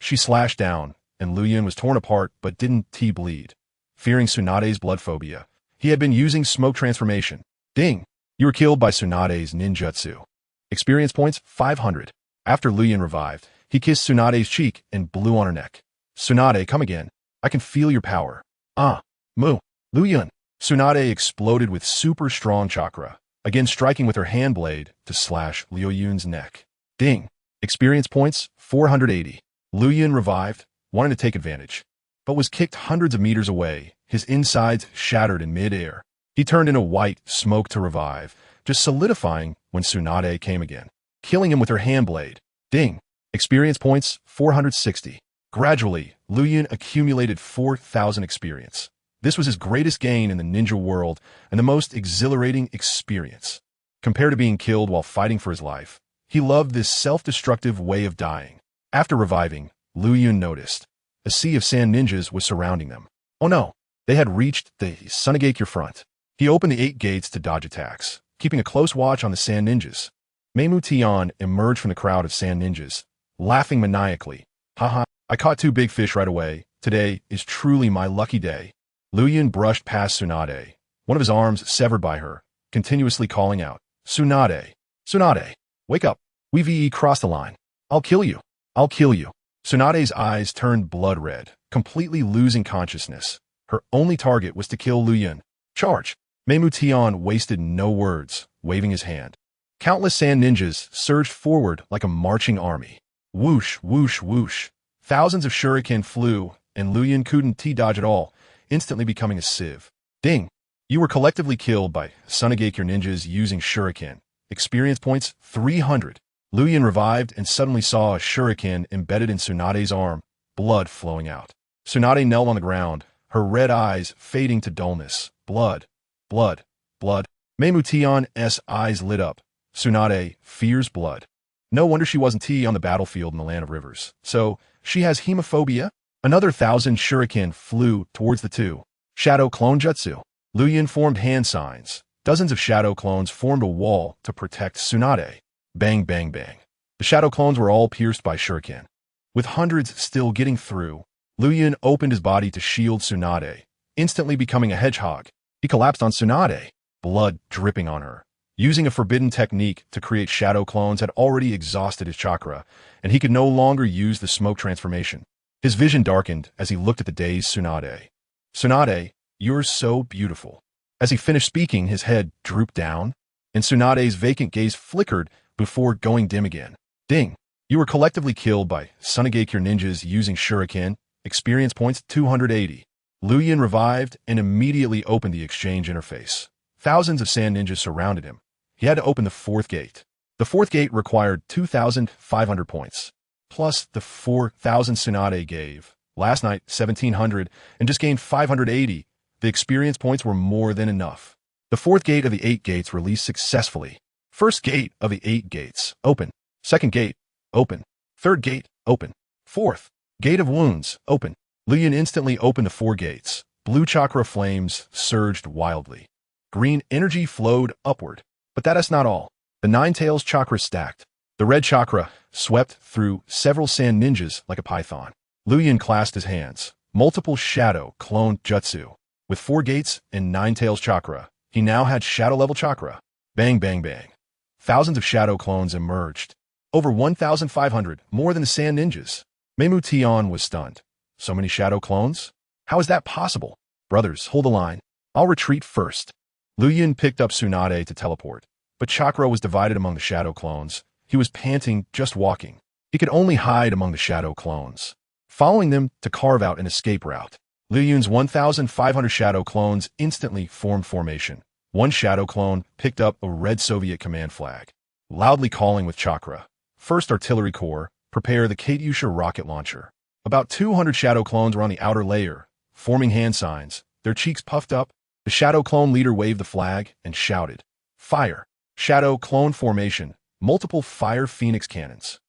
She slashed down, and Liuyun was torn apart but didn't bleed. Fearing Tsunade's blood phobia, he had been using smoke transformation. Ding! You were killed by Tsunade's ninjutsu. Experience points, 500. After Liuyun revived, he kissed Tsunade's cheek and blew on her neck. Tsunade, come again. I can feel your power. Liuyun. Tsunade exploded with super strong chakra, again striking with her hand blade to slash Liuyun's neck. Ding! Experience points, 480. Liuyun revived, wanting to take advantage, but was kicked hundreds of meters away, his insides shattered in mid-air. He turned into white smoke to revive, just solidifying when Tsunade came again, killing him with her hand blade. Ding! Experience points, 460. Gradually, Liuyun accumulated 4,000 experience. This was his greatest gain in the ninja world and the most exhilarating experience. Compared to being killed while fighting for his life, he loved this self-destructive way of dying. After reviving, Liuyun noticed a sea of sand ninjas was surrounding them. Oh no, they had reached the Sunagakure front. He opened the 8 gates to dodge attacks, keeping a close watch on the sand ninjas. Meimu Tian emerged from the crowd of sand ninjas, laughing maniacally. Haha, I caught 2 big fish right away. Today is truly my lucky day. Liuyun brushed past Tsunade, one of his arms severed by her, continuously calling out, Tsunade, wake up. We've crossed the line. I'll kill you. Tsunade's eyes turned blood red, completely losing consciousness. Her only target was to kill Liuyun. Charge! Meimu Tian wasted no words, waving his hand. Countless sand ninjas surged forward like a marching army. Whoosh, whoosh, whoosh. Thousands of shuriken flew, and Liuyun couldn't dodge at all, instantly becoming a sieve. Ding! You were collectively killed by Sunagakure ninjas using shuriken. Experience points, 300. Liuyun revived and suddenly saw a shuriken embedded in Tsunade's arm, blood flowing out. Tsunade knelt on the ground, her red eyes fading to dullness. Blood, blood, blood. Meimutian's eyes lit up. Tsunade fears blood. No wonder she wasn't T on the battlefield in the Land of Rivers. So, she has hemophobia? Another 1,000 shuriken flew towards the two. Shadow clone jutsu. Liuyun formed hand signs. Dozens of shadow clones formed a wall to protect Tsunade. Bang, bang, bang. The shadow clones were all pierced by shuriken. With hundreds still getting through, Liuyun opened his body to shield Tsunade, instantly becoming a hedgehog. He collapsed on Tsunade, blood dripping on her. Using a forbidden technique to create shadow clones had already exhausted his chakra, and he could no longer use the smoke transformation. His vision darkened as he looked at the dazed Tsunade. Tsunade, you're so beautiful. As he finished speaking, his head drooped down, and Tsunade's vacant gaze flickered before going dim again. Ding! You were collectively killed by Sunagakure ninjas using shuriken, experience points 280. Liuyun revived and immediately opened the exchange interface. Thousands of sand ninjas surrounded him. He had to open the fourth gate. The fourth gate required 2,500 points, plus the 4,000 Tsunade gave. Last night, 1,700, and just gained 580. The experience points were more than enough. The fourth gate of the 8 gates released successfully. First gate of the 8 gates, open. Second gate, open. Third gate, open. Fourth, gate of wounds, open. Liuyun instantly opened the 4 gates. Blue chakra flames surged wildly. Green energy flowed upward. But that is not all. The 9 tails chakra stacked. The red chakra swept through several sand ninjas like a python. Liuyun clasped his hands. Multiple shadow clone jutsu. With 4 gates and 9 tails chakra, he now had shadow level chakra. Bang, bang, bang. Thousands of shadow clones emerged. Over 1,500, more than the sand ninjas. Meimutian was stunned. So many shadow clones? How is that possible? Brothers, hold the line. I'll retreat first. Liuyun picked up Tsunade to teleport, but chakra was divided among the shadow clones. He was panting, just walking. He could only hide among the shadow clones, following them to carve out an escape route. Liuyun's 1,500 shadow clones instantly formed formation. One shadow clone picked up a red Soviet command flag, loudly calling with chakra. First Artillery Corps, prepare the Katyusha rocket launcher. About 200 shadow clones were on the outer layer, forming hand signs, their cheeks puffed up. The shadow clone leader waved the flag and shouted, "Fire!" Shadow clone formation, multiple fire phoenix cannons.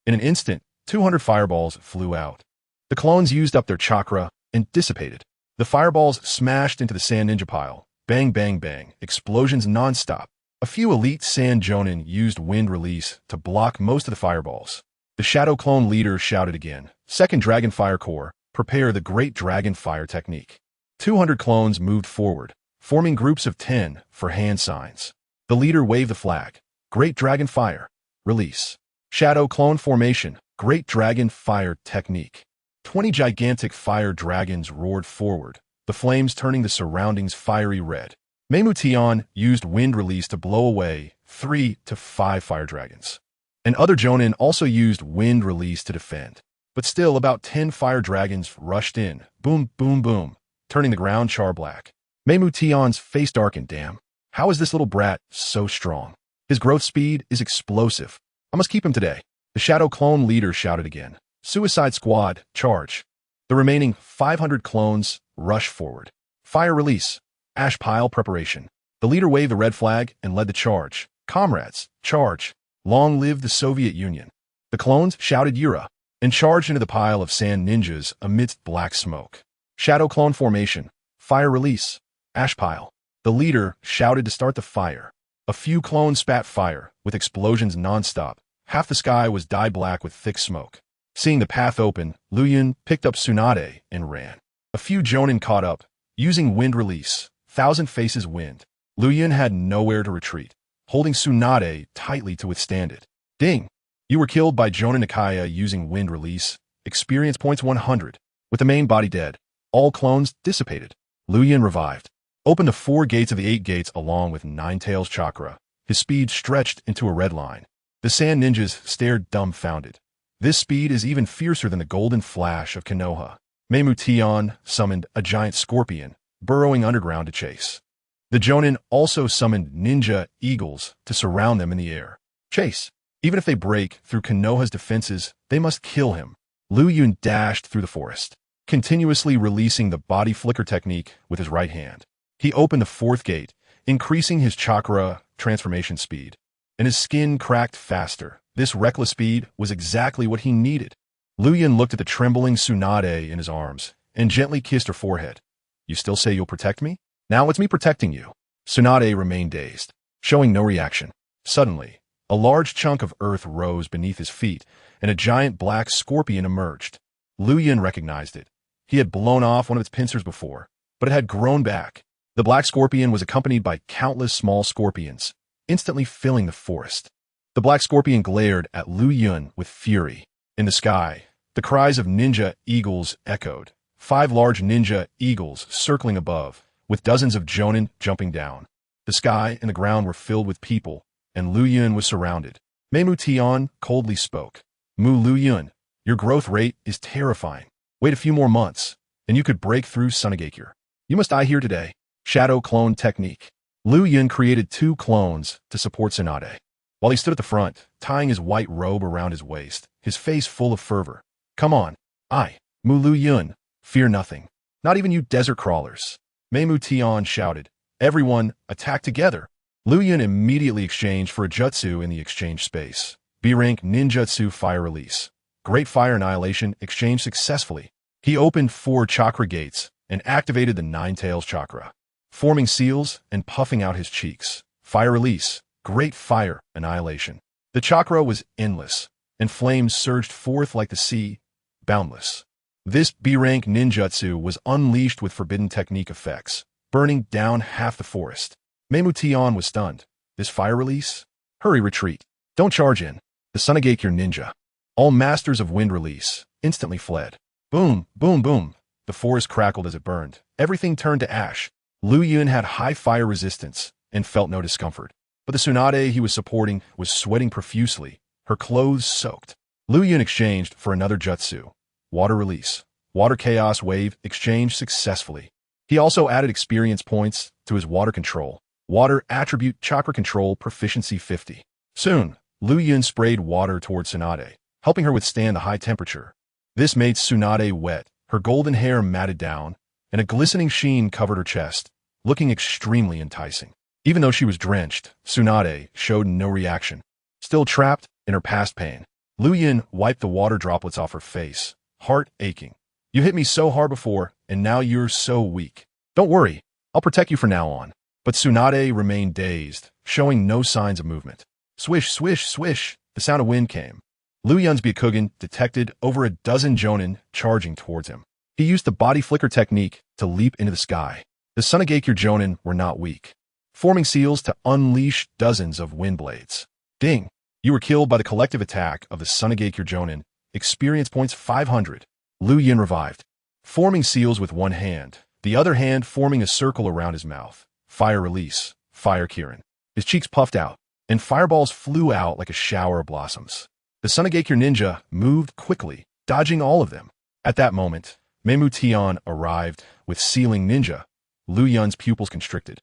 In an instant, 200 fireballs flew out. The clones used up their chakra and dissipated. The fireballs smashed into the sand ninja pile. Bang, bang, bang, explosions non-stop. A few elite sand jonin used wind release to block most of the fireballs. The shadow clone leader shouted again, "Second Dragon Fire Corps, prepare the Great Dragon Fire technique." 200 clones moved forward, forming groups of 10 for hand signs. The leader waved the flag. Great Dragon Fire. Release. Shadow clone formation. Great Dragon Fire technique. 20 gigantic fire dragons roared forward, the flames turning the surroundings fiery red. Meimutian used wind release to blow away 3 to 5 fire dragons. And other jonin also used wind release to defend. But still, about 10 fire dragons rushed in. Boom, boom, boom, turning the ground char black. Meimutian's face darkened. Damn, how is this little brat so strong? His growth speed is explosive. I must keep him today. The shadow clone leader shouted again. Suicide Squad, charge. The remaining 500 clones rush forward. Fire release. Ash pile preparation. The leader waved the red flag and led the charge. Comrades, charge. Long live the Soviet Union. The clones shouted Yura and charged into the pile of sand ninjas amidst black smoke. Shadow clone formation. Fire release. Ash pile. The leader shouted to start the fire. A few clones spat fire, with explosions non-stop. Half the sky was dyed black with thick smoke. Seeing the path open, Liuyun picked up Tsunade and ran. A few jonin caught up, using wind release. 1,000 faces wind. Liuyun had nowhere to retreat, holding Tsunade tightly to withstand it. Ding! You were killed by Jonin Nikaya using wind release. Experience points 100. With the main body dead, all clones dissipated. Liuyun revived. Opened the 4 gates of the 8 gates along with 9 tails chakra. His speed stretched into a red line. The sand ninjas stared dumbfounded. This speed is even fiercer than the golden flash of Konoha. Meimutian summoned a giant scorpion, burrowing underground to chase. The jonin also summoned ninja eagles to surround them in the air. Chase! Even if they break through Konoha's defenses, they must kill him. Liuyun dashed through the forest, continuously releasing the body flicker technique with his right hand. He opened the fourth gate, increasing his chakra transformation speed, and his skin cracked faster. This reckless speed was exactly what he needed. Liuyun looked at the trembling Tsunade in his arms and gently kissed her forehead. You still say you'll protect me? Now it's me protecting you. Tsunade remained dazed, showing no reaction. Suddenly, a large chunk of earth rose beneath his feet, and a giant black scorpion emerged. Liuyun recognized it. He had blown off one of its pincers before, but it had grown back. The black scorpion was accompanied by countless small scorpions, instantly filling the forest. The black scorpion glared at Liuyun with fury. In the sky, the cries of ninja eagles echoed. 5 large ninja eagles circling above, with dozens of jonin jumping down. The sky and the ground were filled with people, and Liuyun was surrounded. Meimu Tian coldly spoke. Mu Liuyun, your growth rate is terrifying. Wait a few more months, and you could break through Sunagakure. You must die here today. Shadow clone technique. Liuyun created 2 clones to support Tsunade. While he stood at the front, tying his white robe around his waist, his face full of fervor. Come on. Mu Liuyun. Fear nothing. Not even you desert crawlers. Meimu Tian shouted. Everyone, attack together. Liuyun immediately exchanged for a jutsu in the exchange space. B-rank ninjutsu fire release. Great fire annihilation exchanged successfully. He opened 4 chakra gates and activated the 9 tails chakra, forming seals and puffing out his cheeks. Fire release. Great fire annihilation. The chakra was endless, and flames surged forth like the sea, boundless. This B-rank ninjutsu was unleashed with forbidden technique effects, burning down half the forest. Meimu Tian was stunned. This fire release? Hurry, retreat. Don't charge in. The Sunagakure ninja. All masters of wind release instantly fled. Boom, boom, boom. The forest crackled as it burned. Everything turned to ash. Liuyun had high fire resistance and felt no discomfort. But the Tsunade he was supporting was sweating profusely, her clothes soaked. Liuyun exchanged for another jutsu. Water release. Water chaos wave exchanged successfully. He also added experience points to his water control. Water attribute chakra control proficiency 50. Soon, Liuyun sprayed water towards Tsunade, helping her withstand the high temperature. This made Tsunade wet, her golden hair matted down, and a glistening sheen covered her chest, looking extremely enticing. Even though she was drenched, Tsunade showed no reaction. Still trapped in her past pain, Liuyun wiped the water droplets off her face, heart aching. You hit me so hard before, and now you're so weak. Don't worry, I'll protect you from now on. But Tsunade remained dazed, showing no signs of movement. Swish, swish, swish, the sound of wind came. Liuyun's Byakugan detected over a dozen jonin charging towards him. He used the body flicker technique to leap into the sky. The Sunagakure jonin were not weak, forming seals to unleash dozens of wind blades. Ding! You were killed by the collective attack of the Sunagakure jonin. Experience points 500. Liuyun revived, forming seals with one hand, the other hand forming a circle around his mouth. Fire release. Fire Kirin. His cheeks puffed out, and fireballs flew out like a shower of blossoms. The Sunagakure ninja moved quickly, dodging all of them. At that moment, Meimu Tian arrived with Sealing Ninja. Liuyun's pupils constricted.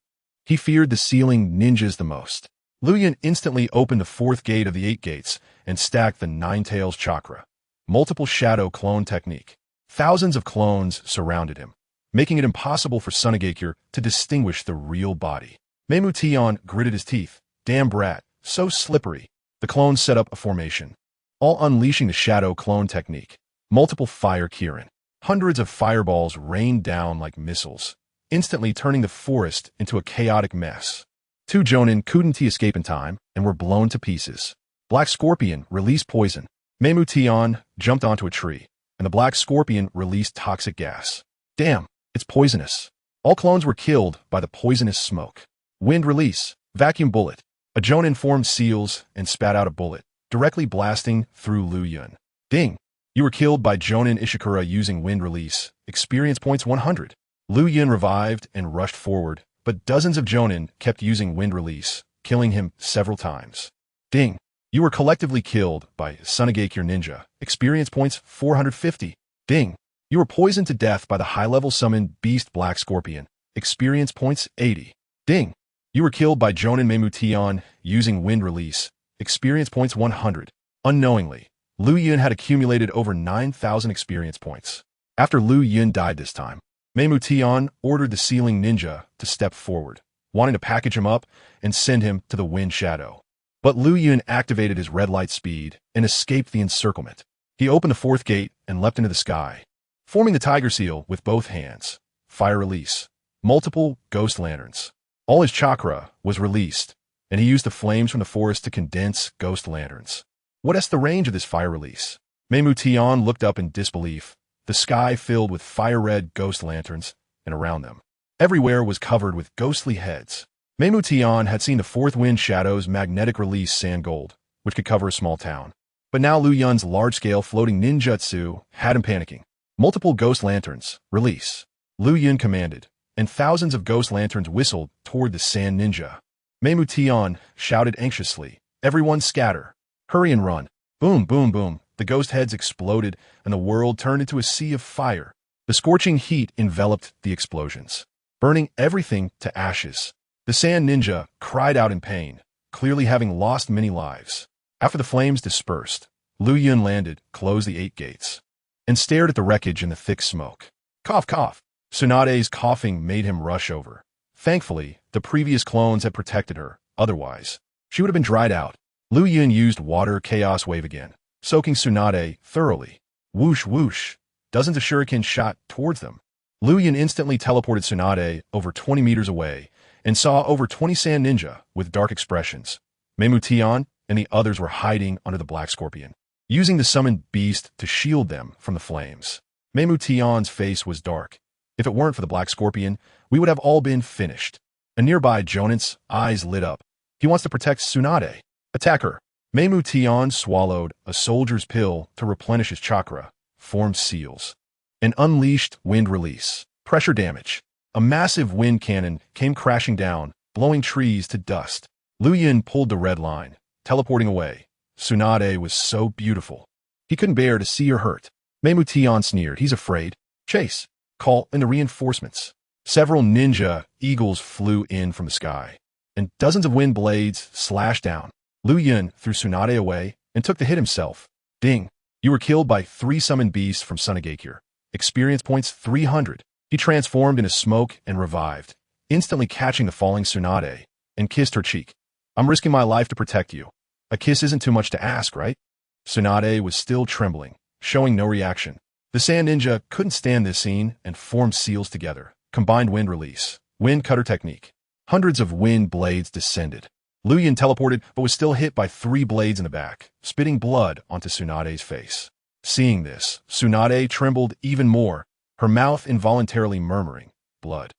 He feared the Sealing ninjas the most. Liuyun instantly opened the 4th gate of the 8 gates and stacked the 9 tails chakra. Multiple shadow clone technique. Thousands of clones surrounded him, making it impossible for Sunagakure to distinguish the real body. Meimu Tian gritted his teeth. Damn brat, so slippery. The clones set up a formation, all unleashing the shadow clone technique. Multiple fire Kirin. Hundreds of fireballs rained down like missiles, instantly turning the forest into a chaotic mess. 2 jonin couldn't escape in time and were blown to pieces. Black Scorpion released poison. Meimu Tian jumped onto a tree, and the Black Scorpion released toxic gas. Damn, it's poisonous. All clones were killed by the poisonous smoke. Wind release. Vacuum bullet. A jonin formed seals and spat out a bullet, directly blasting through Liuyun. Ding! You were killed by Jonin Ishikura using wind release. Experience points 100. Liuyun revived and rushed forward, but dozens of jonin kept using wind release, killing him several times. Ding! You were collectively killed by Sunagakure ninja. Experience points 450. Ding! You were poisoned to death by the high-level summoned beast Black Scorpion. Experience points 80. Ding! You were killed by Jonin Meimu Tian using wind release. Experience points 100. Unknowingly, Liuyun had accumulated over 9,000 experience points. After Liuyun died this time, Meimu Tian ordered the Ceiling Ninja to step forward, wanting to package him up and send him to the Wind Shadow. But Liuyun activated his red light speed and escaped the encirclement. He opened the fourth gate and leapt into the sky, forming the tiger seal with both hands. Fire release. Multiple ghost lanterns. All his chakra was released, and he used the flames from the forest to condense ghost lanterns. What is the range of this fire release? Meimu Tian looked up in disbelief. The sky filled with fire-red ghost lanterns, and around them, everywhere was covered with ghostly heads. Meimu Tian had seen the fourth Wind Shadow's magnetic release sand gold, which could cover a small town. But now Liuyun's large-scale floating ninjutsu had him panicking. Multiple ghost lanterns, release. Liuyun commanded, and thousands of ghost lanterns whistled toward the sand ninja. Meimu Tian shouted anxiously, "Everyone scatter! Hurry and run!" Boom, boom, boom. The ghost heads exploded, and the world turned into a sea of fire. The scorching heat enveloped the explosions, burning everything to ashes. The sand ninja cried out in pain, clearly having lost many lives. After the flames dispersed, Liuyun landed, closed the 8 gates, and stared at the wreckage in the thick smoke. Cough, cough. Tsunade's coughing made him rush over. Thankfully, the previous clones had protected her. Otherwise, she would have been dried out. Liuyun used water chaos wave again, soaking Tsunade thoroughly. Whoosh, whoosh. Dozens of shurikens shot towards them. Liuyun instantly teleported Tsunade over 20 meters away and saw over 20 sand ninja with dark expressions. Meimu Tian and the others were hiding under the black scorpion, using the summoned beast to shield them from the flames. Meimu Tian's face was dark. If it weren't for the black scorpion, we would have all been finished. A nearby Jonan's eyes lit up. He wants to protect Tsunade. Attack her. Meimu Tian swallowed a soldier's pill to replenish his chakra, formed seals, and unleashed wind release. Pressure damage. A massive wind cannon came crashing down, blowing trees to dust. Liuyun pulled the red line, teleporting away. Tsunade was so beautiful. He couldn't bear to see her hurt. Meimu Tian sneered. He's afraid. Chase. Call in the reinforcements. Several ninja eagles flew in from the sky, and dozens of wind blades slashed down. Liuyun threw Tsunade away and took the hit himself. Ding. You were killed by 3 summoned beasts from Sunagakure. Experience points 300. He transformed into smoke and revived, instantly catching the falling Tsunade, and kissed her cheek. I'm risking my life to protect you. A kiss isn't too much to ask, right? Tsunade was still trembling, showing no reaction. The sand ninja couldn't stand this scene and formed seals together. Combined wind release. Wind cutter technique. Hundreds of wind blades descended. Liuyun teleported but was still hit by 3 blades in the back, spitting blood onto Tsunade's face. Seeing this, Tsunade trembled even more, her mouth involuntarily murmuring, "Blood.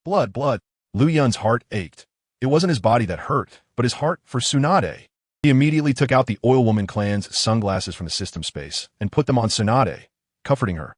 Blood, blood." Liuyun's heart ached. It wasn't his body that hurt, but his heart for Tsunade. He immediately took out the Oil Woman clan's sunglasses from the system space and put them on Tsunade, comforting her.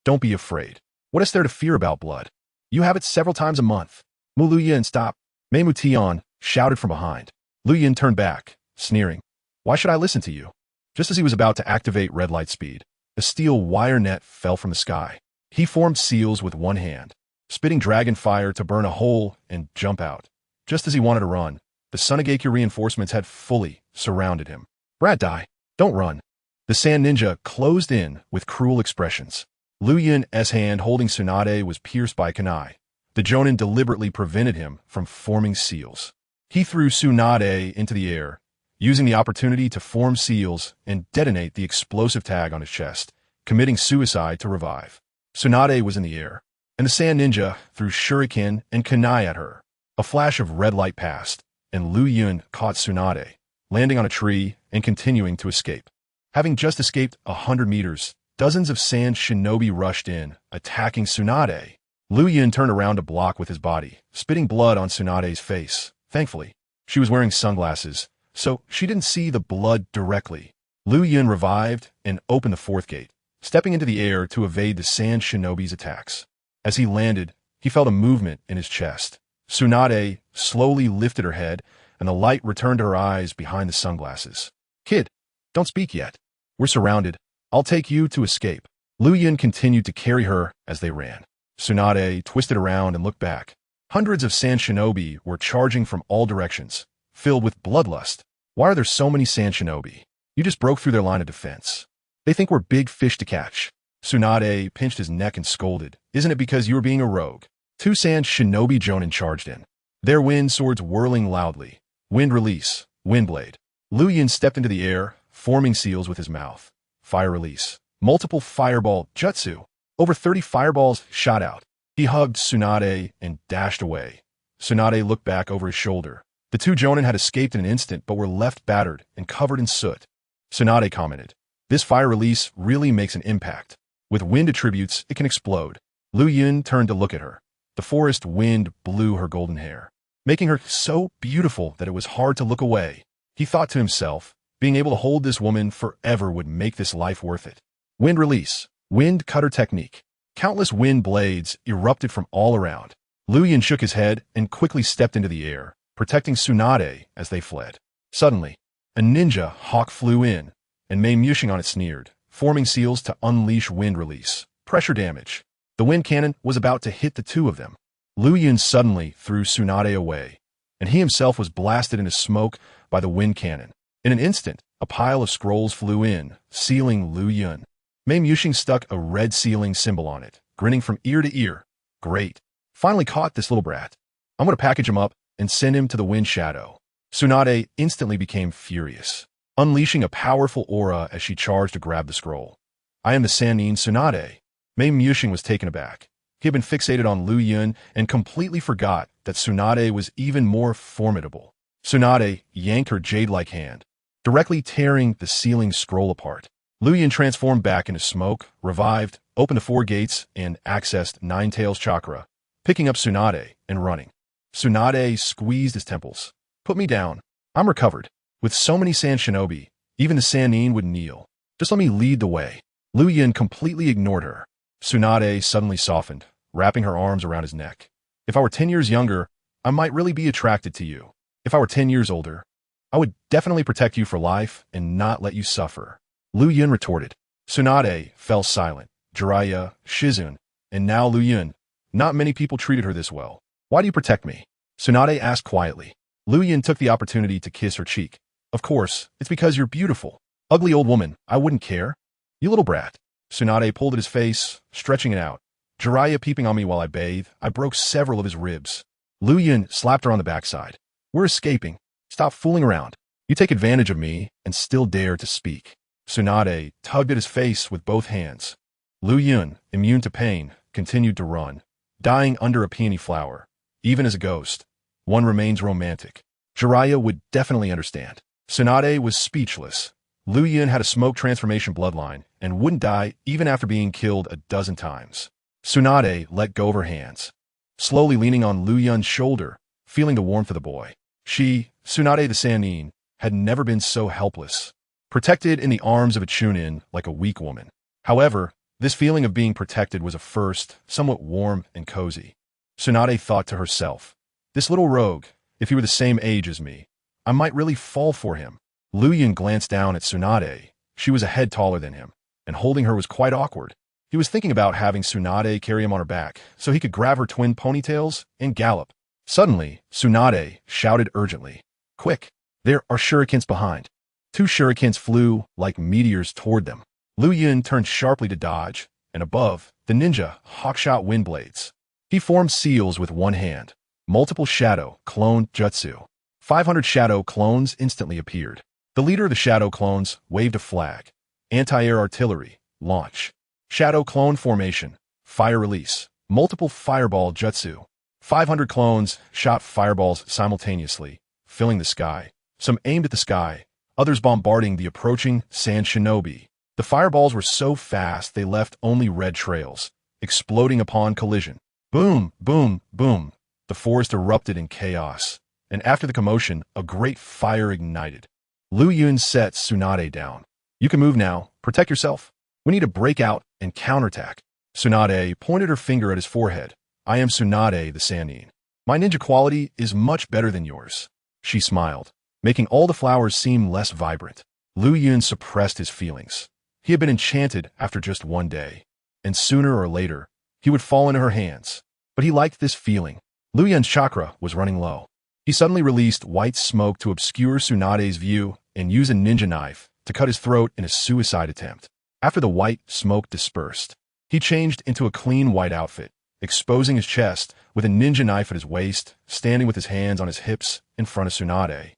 Don't be afraid. What is there to fear about blood? You have it several times a month. Liuyun, stop. Meimu Tian shouted from behind. Liuyun turned back, sneering. Why should I listen to you? Just as he was about to activate red light speed, a steel wire net fell from the sky. He formed seals with one hand, spitting dragon fire to burn a hole and jump out. Just as he wanted to run, the Sunagakure reinforcements had fully surrounded him. Rat die. Don't run. The sand ninja closed in with cruel expressions. Liuyun's hand holding Tsunade was pierced by kunai. The Jonin deliberately prevented him from forming seals. He threw Tsunade into the air, using the opportunity to form seals and detonate the explosive tag on his chest, committing suicide to revive. Tsunade was in the air, and the sand ninja threw shuriken and kunai at her. A flash of red light passed, and Liuyun caught Tsunade, landing on a tree and continuing to escape. Having just escaped 100 meters, dozens of sand shinobi rushed in, attacking Tsunade. Liuyun turned around to block with his body, spitting blood on Tsunade's face. Thankfully, she was wearing sunglasses, so she didn't see the blood directly. Liuyun revived and opened the fourth gate, stepping into the air to evade the sand shinobi's attacks. As he landed, he felt a movement in his chest. Tsunade slowly lifted her head, and the light returned to her eyes behind the sunglasses. Kid, don't speak yet. We're surrounded. I'll take you to escape. Liuyun continued to carry her as they ran. Tsunade twisted around and looked back. Hundreds of sand shinobi were charging from all directions, filled with bloodlust. Why are there so many sand shinobi? You just broke through their line of defense. They think we're big fish to catch. Tsunade pinched his neck and scolded. Isn't it because you were being a rogue? Two sand shinobi jonin charged in, their wind swords whirling loudly. Wind release, wind blade. Liuyun stepped into the air, forming seals with his mouth. Fire release. Multiple fireball jutsu. Over 30 fireballs shot out. He hugged Tsunade and dashed away. Tsunade looked back over his shoulder. The two jonin had escaped in an instant but were left battered and covered in soot. Tsunade commented, "This fire release really makes an impact. With wind attributes, it can explode." Liuyun turned to look at her. The forest wind blew her golden hair, making her so beautiful that it was hard to look away. He thought to himself, being able to hold this woman forever would make this life worth it. Wind release. Wind cutter technique. Countless wind blades erupted from all around. Liuyun shook his head and quickly stepped into the air, protecting Tsunade as they fled. Suddenly, a ninja hawk flew in, and Mei Mushing on it sneered, forming seals to unleash wind release. Pressure damage. The wind cannon was about to hit the two of them. Liuyun suddenly threw Tsunade away, and he himself was blasted into smoke by the wind cannon. In an instant, a pile of scrolls flew in, sealing Liuyun. Mei Mushing stuck a red sealing symbol on it, grinning from ear to ear. Great. Finally caught this little brat. I'm going to package him up and send him to the wind shadow. Tsunade instantly became furious, unleashing a powerful aura as she charged to grab the scroll. I am the Sannin Tsunade. Mei Mushing was taken aback. He had been fixated on Liuyun and completely forgot that Tsunade was even more formidable. Tsunade yanked her jade-like hand, directly tearing the sealing scroll apart. Liuyun transformed back into smoke, revived, opened the 4 gates, and accessed Nine Tails chakra, picking up Tsunade and running. Tsunade squeezed his temples. Put me down. I'm recovered. With so many sand shinobi, even the Sannin would kneel. Just let me lead the way. Liuyun completely ignored her. Tsunade suddenly softened, wrapping her arms around his neck. If I were 10 years younger, I might really be attracted to you. If I were 10 years older, I would definitely protect you for life and not let you suffer. Liuyun retorted. Tsunade fell silent. Jiraiya, Shizun, and now Liuyun. Not many people treated her this well. Why do you protect me? Tsunade asked quietly. Liuyun took the opportunity to kiss her cheek. Of course, it's because you're beautiful. Ugly old woman, I wouldn't care. You little brat. Tsunade pulled at his face, stretching it out. Jiraiya peeping on me while I bathe, I broke several of his ribs. Liuyun slapped her on the backside. We're escaping. Stop fooling around. You take advantage of me and still dare to speak. Tsunade tugged at his face with both hands. Liuyun, immune to pain, continued to run, dying under a peony flower. Even as a ghost, one remains romantic. Jiraiya would definitely understand. Tsunade was speechless. Liuyun had a smoke transformation bloodline and wouldn't die even after being killed a dozen times. Tsunade let go of her hands, slowly leaning on Liuyun's shoulder, feeling the warmth of the boy. She, Tsunade the Sannin, had never been so helpless, protected in the arms of a chunin like a weak woman. However, this feeling of being protected was a first, somewhat warm and cozy. Tsunade thought to herself, this little rogue, if he were the same age as me, I might really fall for him. Liuyun glanced down at Tsunade. She was a head taller than him, and holding her was quite awkward. He was thinking about having Tsunade carry him on her back so he could grab her twin ponytails and gallop. Suddenly, Tsunade shouted urgently, Quick, there are shurikens behind. 2 shurikens flew like meteors toward them. Liuyun turned sharply to dodge, and above, the ninja hawkshot wind blades. He formed seals with one hand. Multiple shadow clone jutsu. 500 shadow clones instantly appeared. The leader of the shadow clones waved a flag. Anti-air artillery, launch. Shadow clone formation, fire release. Multiple fireball jutsu. 500 clones shot fireballs simultaneously, filling the sky. Some aimed at the sky, others bombarding the approaching sand shinobi. The fireballs were so fast they left only red trails, exploding upon collision. Boom, boom, boom. The forest erupted in chaos, and after the commotion, a great fire ignited. Liuyun set Tsunade down. You can move now. Protect yourself. We need to break out and counterattack. Tsunade pointed her finger at his forehead. I am Tsunade the Sannin. My ninja quality is much better than yours. She smiled, making all the flowers seem less vibrant. Liuyun suppressed his feelings. He had been enchanted after just one day, and sooner or later, he would fall into her hands. But he liked this feeling. Liuyun's chakra was running low. He suddenly released white smoke to obscure Tsunade's view and used a ninja knife to cut his throat in a suicide attempt. After the white smoke dispersed, he changed into a clean white outfit, exposing his chest with a ninja knife at his waist, standing with his hands on his hips in front of Tsunade.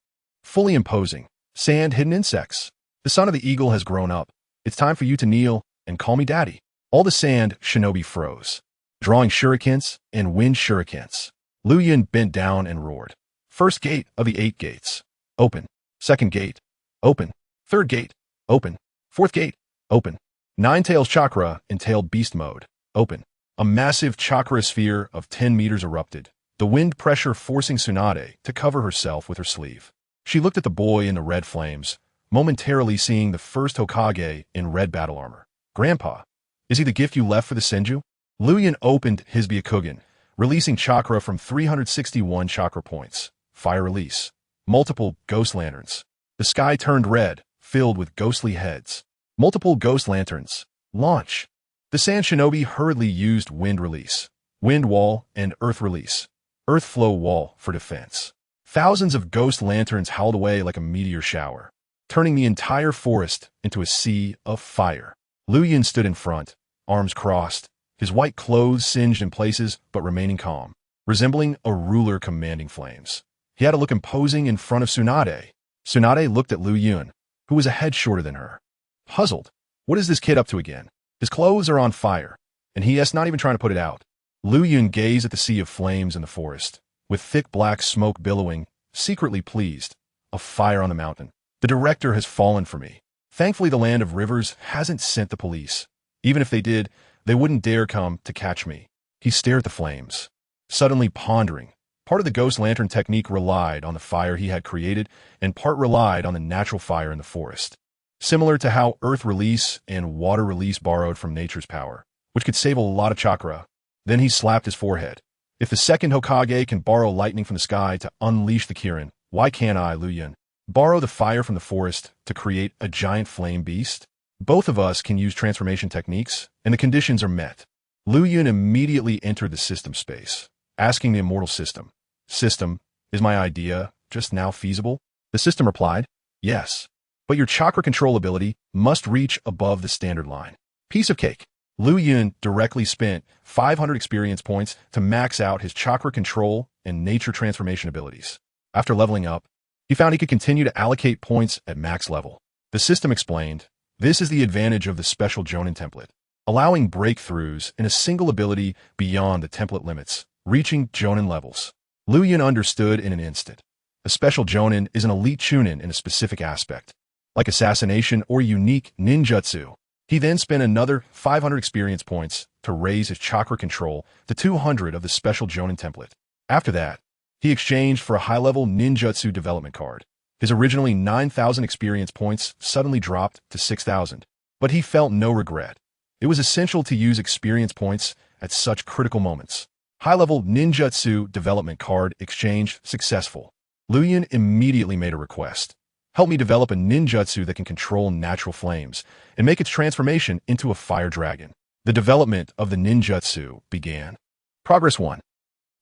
Fully imposing. Sand-hidden insects. The son of the eagle has grown up. It's time for you to kneel and call me daddy. All the sand shinobi froze, drawing shurikens and wind shurikens. Liuyun bent down and roared. First gate of the 8 gates. Open. Second gate. Open. Third gate. Open. Fourth gate. Open. Nine-Tails Chakra entailed beast mode. Open. A massive chakra sphere of 10 meters erupted, the wind pressure forcing Tsunade to cover herself with her sleeve. She looked at the boy in the red flames, momentarily seeing the first Hokage in red battle armor. Grandpa, is he the gift you left for the Senju? Liuyun opened his Byakugan, releasing chakra from 361 chakra points. Fire release. Multiple ghost lanterns. The sky turned red, filled with ghostly heads. Multiple ghost lanterns. Launch. The Sand Shinobi hurriedly used Wind Release, Wind Wall, and Earth Release, Earth Flow Wall for defense. Thousands of ghost lanterns howled away like a meteor shower, turning the entire forest into a sea of fire. Liuyun stood in front, arms crossed, his white clothes singed in places but remaining calm, resembling a ruler commanding flames. He had a look imposing in front of Tsunade. Tsunade looked at Liuyun, who was a head shorter than her. Puzzled, what is this kid up to again? His clothes are on fire, and he is not even trying to put it out. Liuyun gazed at the sea of flames in the forest, with thick black smoke billowing, secretly pleased. A fire on the mountain. The director has fallen for me. Thankfully, the land of rivers hasn't sent the police. Even if they did, they wouldn't dare come to catch me. He stared at the flames, suddenly pondering. Part of the ghost lantern technique relied on the fire he had created, and part relied on the natural fire in the forest. Similar to how earth release and water release borrowed from nature's power, which could save a lot of chakra. Then he slapped his forehead. If the second Hokage can borrow lightning from the sky to unleash the Kirin, why can't I, Liuyun, borrow the fire from the forest to create a giant flame beast? Both of us can use transformation techniques, and the conditions are met. Liuyun immediately entered the system space, asking the immortal system, System, is my idea just now feasible? The system replied, yes. But your chakra control ability must reach above the standard line. Piece of cake. Liuyun directly spent 500 experience points to max out his chakra control and nature transformation abilities. After leveling up, he found he could continue to allocate points at max level. The system explained, this is the advantage of the special Jonin template, allowing breakthroughs in a single ability beyond the template limits, reaching Jonin levels. Liuyun understood in an instant. A special Jonin is an elite Chunin in a specific aspect, like assassination or unique ninjutsu. He then spent another 500 experience points to raise his chakra control to 200 of the special Jonin template. After that, he exchanged for a high-level ninjutsu development card. His originally 9,000 experience points suddenly dropped to 6,000, but he felt no regret. It was essential to use experience points at such critical moments. High-level ninjutsu development card exchange successful. Liuyun immediately made a request. Help me develop a ninjutsu that can control natural flames and make its transformation into a fire dragon. The development of the ninjutsu began. Progress 1.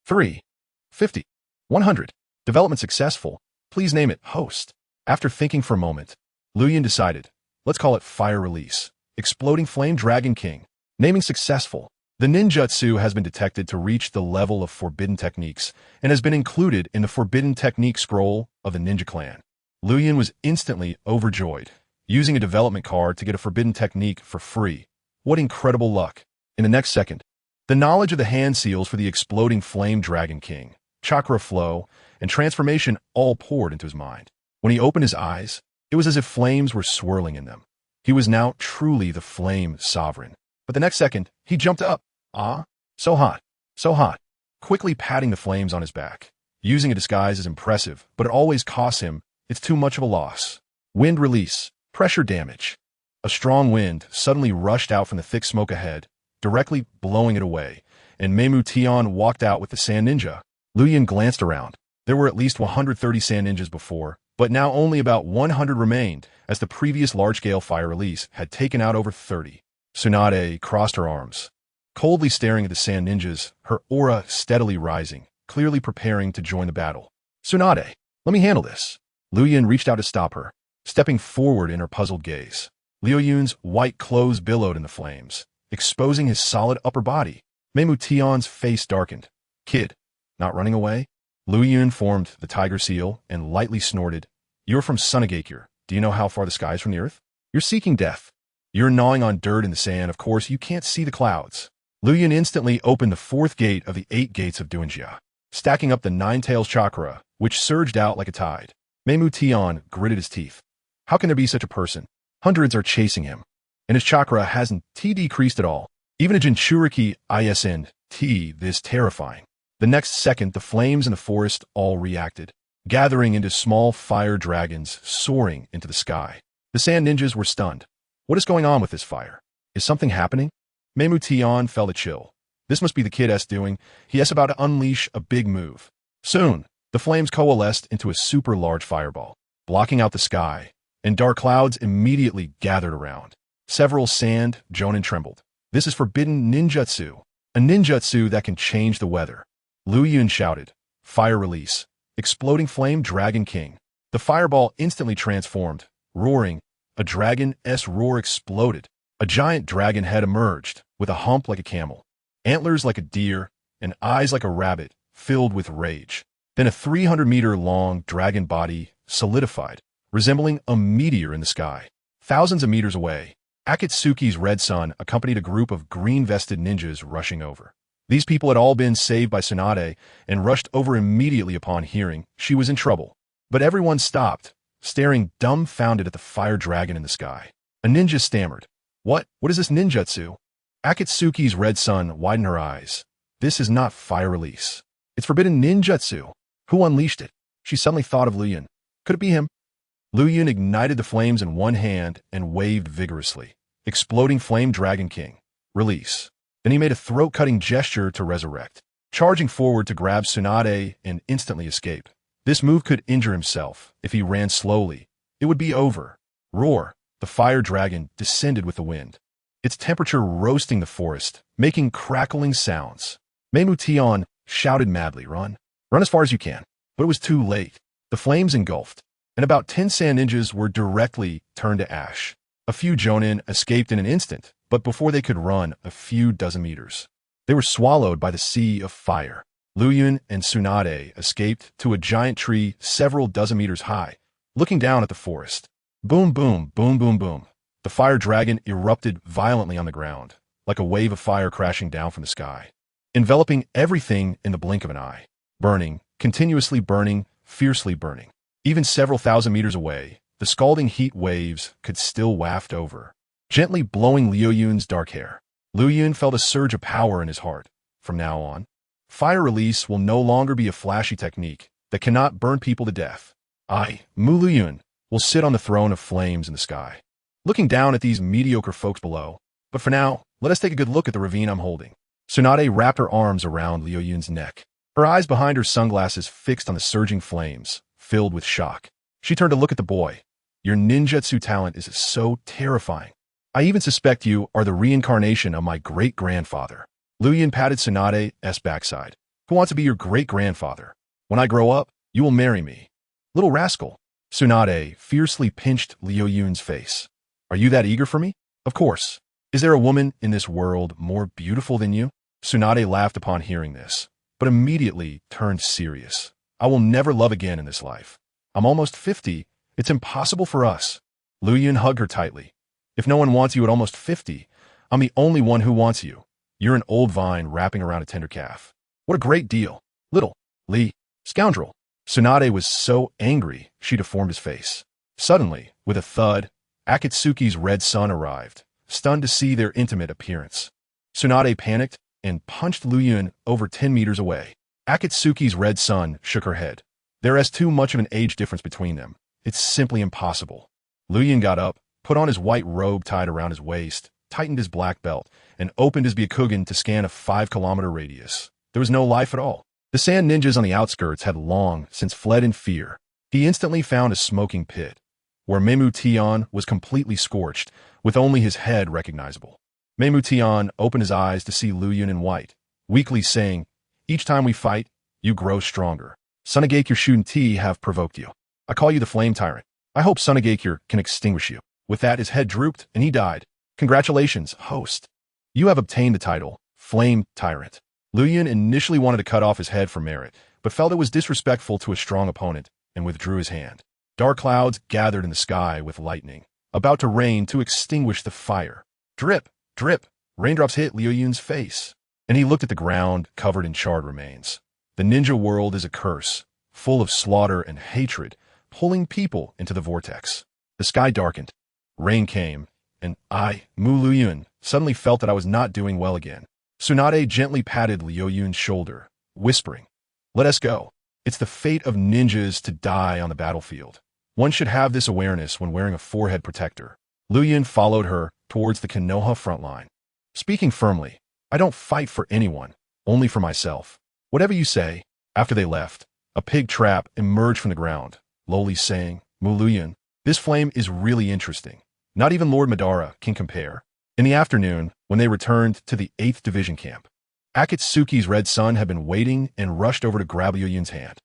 3. 50. 100. Development successful. Please name it Host. After thinking for a moment, Liuyun decided, let's call it Fire Release. Exploding Flame Dragon King. Naming successful. The ninjutsu has been detected to reach the level of forbidden techniques and has been included in the Forbidden Technique Scroll of the Ninja Clan. Liuyun was instantly overjoyed, using a development card to get a forbidden technique for free. What incredible luck. In the next second, the knowledge of the hand seals for the exploding Flame Dragon King, chakra flow, and transformation all poured into his mind. When he opened his eyes, it was as if flames were swirling in them. He was now truly the Flame Sovereign. But the next second, he jumped up. Ah, so hot, so hot. Quickly patting the flames on his back. Using a disguise is impressive, but it always costs him. It's too much of a loss. Wind release. Pressure damage. A strong wind suddenly rushed out from the thick smoke ahead, directly blowing it away, and Meimu Tian walked out with the Sand Ninja. Liuyun glanced around. There were at least 130 Sand Ninjas before, but now only about 100 remained, as the previous large-scale fire release had taken out over 30. Tsunade crossed her arms, coldly staring at the Sand Ninjas, her aura steadily rising, clearly preparing to join the battle. Tsunade, let me handle this. Liuyun reached out to stop her, stepping forward in her puzzled gaze. Liuyun's white clothes billowed in the flames, exposing his solid upper body. Meimu Tian's face darkened. Kid, not running away? Liuyun formed the tiger seal and lightly snorted. You're from Sunagakure. Do you know how far the sky is from the earth? You're seeking death. You're gnawing on dirt in the sand. Of course, you can't see the clouds. Liuyun instantly opened the fourth gate of the 8 gates of Dunjia, stacking up the 9 tails chakra, which surged out like a tide. Meimu Tian gritted his teeth. How can there be such a person? Hundreds are chasing him, and his chakra hasn't decreased at all. Even a Jinchuriki isn't this terrifying. The next second, the flames in the forest all reacted, gathering into small fire dragons soaring into the sky. The sand ninjas were stunned. What is going on with this fire? Is something happening? Meimu Tian felt a chill. This must be the Kid S doing. He is about to unleash a big move. Soon, the flames coalesced into a super large fireball, blocking out the sky, and dark clouds immediately gathered around. Several sand, Jonin trembled. This is forbidden ninjutsu, a ninjutsu that can change the weather. Liuyun shouted, fire release, exploding flame dragon king. The fireball instantly transformed, roaring. A dragon-s roar exploded. A giant dragon head emerged, with a hump like a camel, antlers like a deer, and eyes like a rabbit, filled with rage. Then a 300-meter-long dragon body solidified, resembling a meteor in the sky. Thousands of meters away, Akatsuki's red sun accompanied a group of green-vested ninjas rushing over. These people had all been saved by Tsunade and rushed over immediately upon hearing she was in trouble. But everyone stopped, staring dumbfounded at the fire dragon in the sky. A ninja stammered. What is this ninjutsu? Akatsuki's red sun widened her eyes. This is not fire release. It's forbidden ninjutsu. Who unleashed it? She suddenly thought of Liuyun. Could it be him? Liuyun ignited the flames in one hand and waved vigorously. Exploding flame dragon king. Release. Then he made a throat-cutting gesture to resurrect, charging forward to grab Tsunade and instantly escape. This move could injure himself. If he ran slowly, it would be over. Roar. The fire dragon descended with the wind, its temperature roasting the forest, making crackling sounds. Meimu Tian shouted madly, Run as far as you can. But it was too late. The flames engulfed, and about 10 sand ninjas were directly turned to ash. A few Jonin escaped in an instant, but before they could run a few dozen meters, they were swallowed by the sea of fire. Liuyun and Tsunade escaped to a giant tree several dozen meters high, looking down at the forest. Boom, boom, boom, boom, boom. The fire dragon erupted violently on the ground, like a wave of fire crashing down from the sky, enveloping everything in the blink of an eye. Burning, continuously burning, fiercely burning. Even several thousand meters away, the scalding heat waves could still waft over, gently blowing Liuyun's dark hair. Liuyun felt a surge of power in his heart. From now on, fire release will no longer be a flashy technique that cannot burn people to death. I, Liuyun, will sit on the throne of flames in the sky, looking down at these mediocre folks below. But for now, let us take a good look at the ravine I'm holding. Tsunade wrapped her arms around Liuyun's neck, her eyes behind her sunglasses fixed on the surging flames, filled with shock. She turned to look at the boy. Your ninjutsu talent is so terrifying. I even suspect you are the reincarnation of my great-grandfather. Liuyun patted Tsunade's backside. Who wants to be your great-grandfather? When I grow up, you will marry me. Little rascal. Tsunade fiercely pinched Liuyun's face. Are you that eager for me? Of course. Is there a woman in this world more beautiful than you? Tsunade laughed upon hearing this, but immediately turned serious. I will never love again in this life. I'm almost 50. It's impossible for us. Liuyun hugged her tightly. If no one wants you at almost 50, I'm the only one who wants you. You're an old vine wrapping around a tender calf. What a great deal. Little Li, scoundrel. Tsunade was so angry she deformed his face. Suddenly, with a thud, Akatsuki's red sun arrived, stunned to see their intimate appearance. Tsunade panicked and punched Liuyun over 10 meters away. Akatsuki's red sun shook her head. There is too much of an age difference between them. It's simply impossible. Liuyun got up, put on his white robe tied around his waist, tightened his black belt, and opened his Byakugan to scan a 5-kilometer radius. There was no life at all. The sand ninjas on the outskirts had long since fled in fear. He instantly found a smoking pit, where Meimu Tian was completely scorched, with only his head recognizable. Meimu Tian opened his eyes to see Liuyun in white, weakly saying, Each time we fight, you grow stronger. Sunagakure Shunti have provoked you. I call you the Flame Tyrant. I hope Sunagakure can extinguish you. With that, his head drooped, and he died. Congratulations, host. You have obtained the title, Flame Tyrant. Liuyun initially wanted to cut off his head for merit, but felt it was disrespectful to a strong opponent, and withdrew his hand. Dark clouds gathered in the sky with lightning, about to rain to extinguish the fire. Drip, drip, raindrops hit Liuyun's face, and he looked at the ground covered in charred remains. The ninja world is a curse, full of slaughter and hatred, pulling people into the vortex. The sky darkened. Rain came, and I, Liuyun, suddenly felt that I was not doing well again. Tsunade gently patted Liuyun's shoulder, whispering, "Let us go. It's the fate of ninjas to die on the battlefield. One should have this awareness when wearing a forehead protector." Liuyun followed her towards the Konoha front line. Speaking firmly, "I don't fight for anyone, only for myself. Whatever you say." After they left, a pig trap emerged from the ground, lowly saying, "Liuyun, this flame is really interesting. Not even Lord Madara can compare." In the afternoon, when they returned to the 8th Division camp, Akatsuki's red son had been waiting and rushed over to grab Liuyun's hand.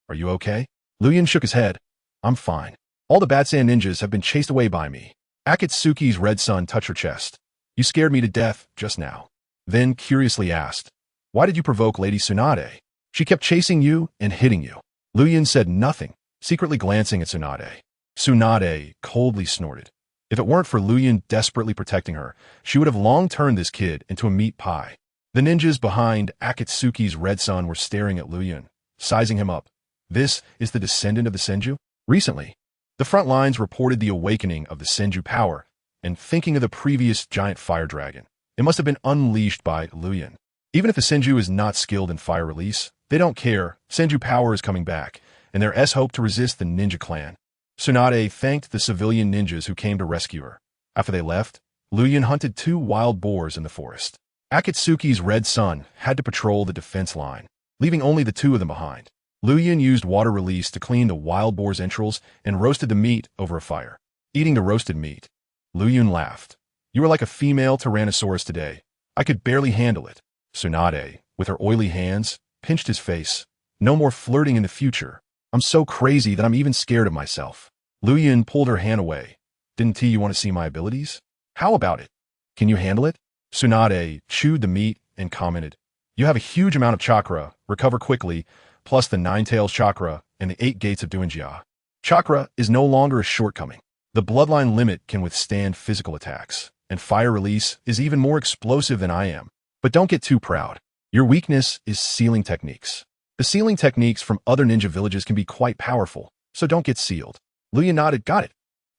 "Are you okay?" Liuyun shook his head. "I'm fine. All the Bad Sand ninjas have been chased away by me." Akatsuki's red son touched her chest. "You scared me to death just now." Then curiously asked, "Why did you provoke Lady Tsunade? She kept chasing you and hitting you." Liuyun said nothing, secretly glancing at Tsunade. Tsunade coldly snorted. If it weren't for Liuyun desperately protecting her, she would have long turned this kid into a meat pie. The ninjas behind Akatsuki's red son were staring at Liuyun, sizing him up. This is the descendant of the Senju? Recently, the front lines reported the awakening of the Senju power, and thinking of the previous giant fire dragon, it must have been unleashed by Liuyun. Even if the Senju is not skilled in fire release, they don't care. Senju power is coming back, and their hope to resist the ninja clan. Tsunade thanked the civilian ninjas who came to rescue her. After they left, Liuyun hunted 2 wild boars in the forest. Akatsuki's red son had to patrol the defense line, leaving only the 2 of them behind. Liuyun used water release to clean the wild boar's entrails and roasted the meat over a fire. Eating the roasted meat, Liuyun laughed. "You were like a female Tyrannosaurus today. I could barely handle it." Tsunade, with her oily hands, pinched his face. "No more flirting in the future. I'm so crazy that I'm even scared of myself." Liuyun pulled her hand away. "Didn't you want to see my abilities? How about it? Can you handle it?" Tsunade chewed the meat and commented, "You have a huge amount of chakra, recover quickly, plus the 9 tails chakra and the 8 gates of Doinjia. Chakra is no longer a shortcoming. The bloodline limit can withstand physical attacks, and fire release is even more explosive than I am. But don't get too proud. Your weakness is sealing techniques. The sealing techniques from other ninja villages can be quite powerful, so don't get sealed." Liuyun nodded, "Got it."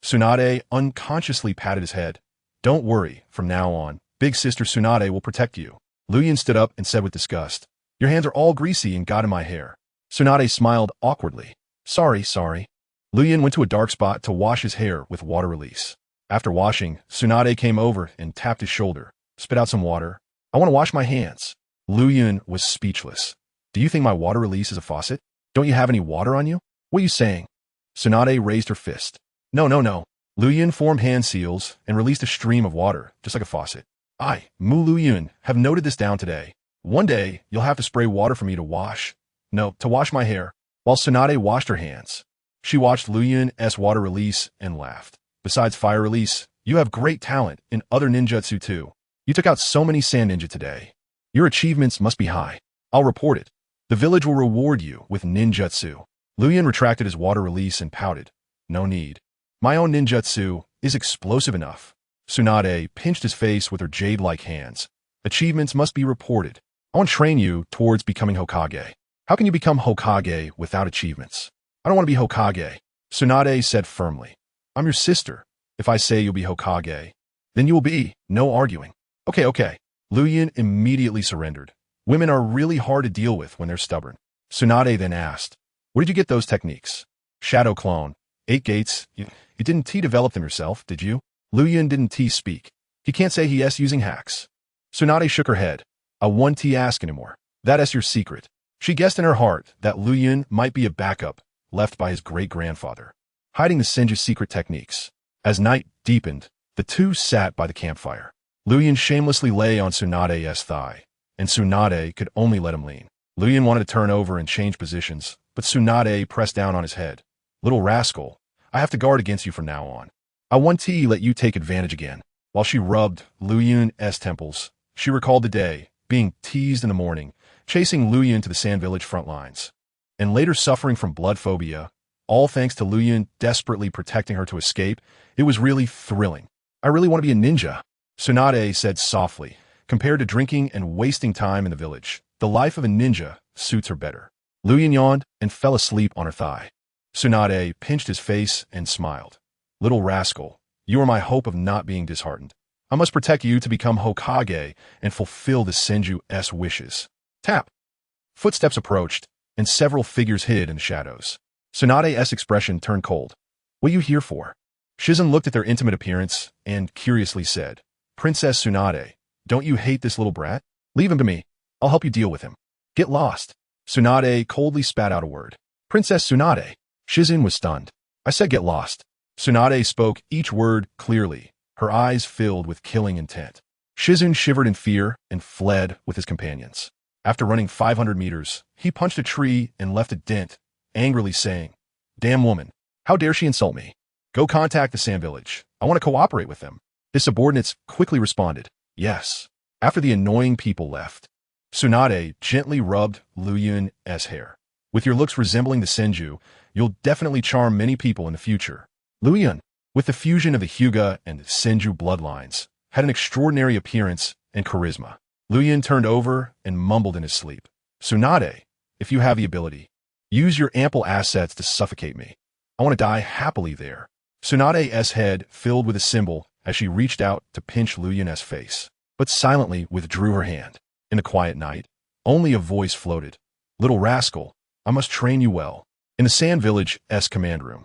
Tsunade unconsciously patted his head. "Don't worry, from now on, big sister Tsunade will protect you." Liuyun stood up and said with disgust, "Your hands are all greasy and got in my hair." Tsunade smiled awkwardly. Sorry. Liuyun went to a dark spot to wash his hair with water release. After washing, Tsunade came over and tapped his shoulder. "Spit out some water. I want to wash my hands." Liuyun was speechless. "Do you think my water release is a faucet? Don't you have any water on you? What are you saying?" Tsunade raised her fist. No. Liuyun formed hand seals and released a stream of water, just like a faucet. "I, Liuyun, have noted this down today. One day, you'll have to spray water for me to wash my hair." While Tsunade washed her hands, she watched Liuyun's water release and laughed. "Besides fire release, you have great talent in other ninjutsu too. You took out so many sand ninja today. Your achievements must be high. I'll report it. The village will reward you with ninjutsu." Liuyun retracted his water release and pouted. "No need. My own ninjutsu is explosive enough." Tsunade pinched his face with her jade-like hands. "Achievements must be reported. I want to train you towards becoming Hokage." "How can you become Hokage without achievements?" "I don't want to be Hokage," Tsunade said firmly. "I'm your sister. If I say you'll be Hokage, then you will be. No arguing." Okay. Liuyun immediately surrendered. Women are really hard to deal with when they're stubborn. Tsunade then asked, "Where did you get those techniques?" "Shadow clone. 8 gates. You didn't develop them yourself, did you?" Liuyun didn't speak. He can't say he is using hacks. Tsunade shook her head. "I won't ask anymore. That is your secret." She guessed in her heart that Liuyun might be a backup left by his great-grandfather, hiding the Senju's secret techniques. As night deepened, the 2 sat by the campfire. Liuyun shamelessly lay on Tsunade's thigh, and Tsunade could only let him lean. Liuyun wanted to turn over and change positions, but Tsunade pressed down on his head. Little rascal, I have to guard against you from now on. I won't let you take advantage again. While she rubbed Liuyun's temples, she recalled the day, being teased in the morning, chasing Liuyun to the Sand Village front lines, and later suffering from blood phobia, all thanks to Liuyun desperately protecting her to escape. It was really thrilling. I really want to be a ninja, Tsunade said softly. Compared to drinking and wasting time in the village, the life of a ninja suits her better. Liuyun yawned and fell asleep on her thigh. Tsunade pinched his face and smiled. Little rascal, you are my hope of not being disheartened. I must protect you to become Hokage and fulfill the Senju's wishes. Tap. Footsteps approached, and several figures hid in the shadows. Tsunade's expression turned cold. What are you here for? Shizen looked at their intimate appearance and curiously said, Princess Tsunade, don't you hate this little brat? Leave him to me. I'll help you deal with him. Get lost. Tsunade coldly spat out a word. Princess Tsunade. Shizen was stunned. I said get lost. Tsunade spoke each word clearly, her eyes filled with killing intent. Shizen shivered in fear and fled with his companions. After running 500 meters, he punched a tree and left a dent, angrily saying, Damn woman, how dare she insult me? Go contact the Sand Village. I want to cooperate with them. His subordinates quickly responded, Yes. After the annoying people left, Tsunade gently rubbed Liuyun's hair. With your looks resembling the Senju, you'll definitely charm many people in the future. Liuyun, with the fusion of the Hyuga and Senju bloodlines, had an extraordinary appearance and charisma. Liuyun turned over and mumbled in his sleep. Tsunade, if you have the ability, use your ample assets to suffocate me. I want to die happily there. Tsunade's head filled with a symbol as she reached out to pinch Liuyun's face, but silently withdrew her hand. In the quiet night, only a voice floated. Little rascal, I must train you well. In the Sand Village's command room,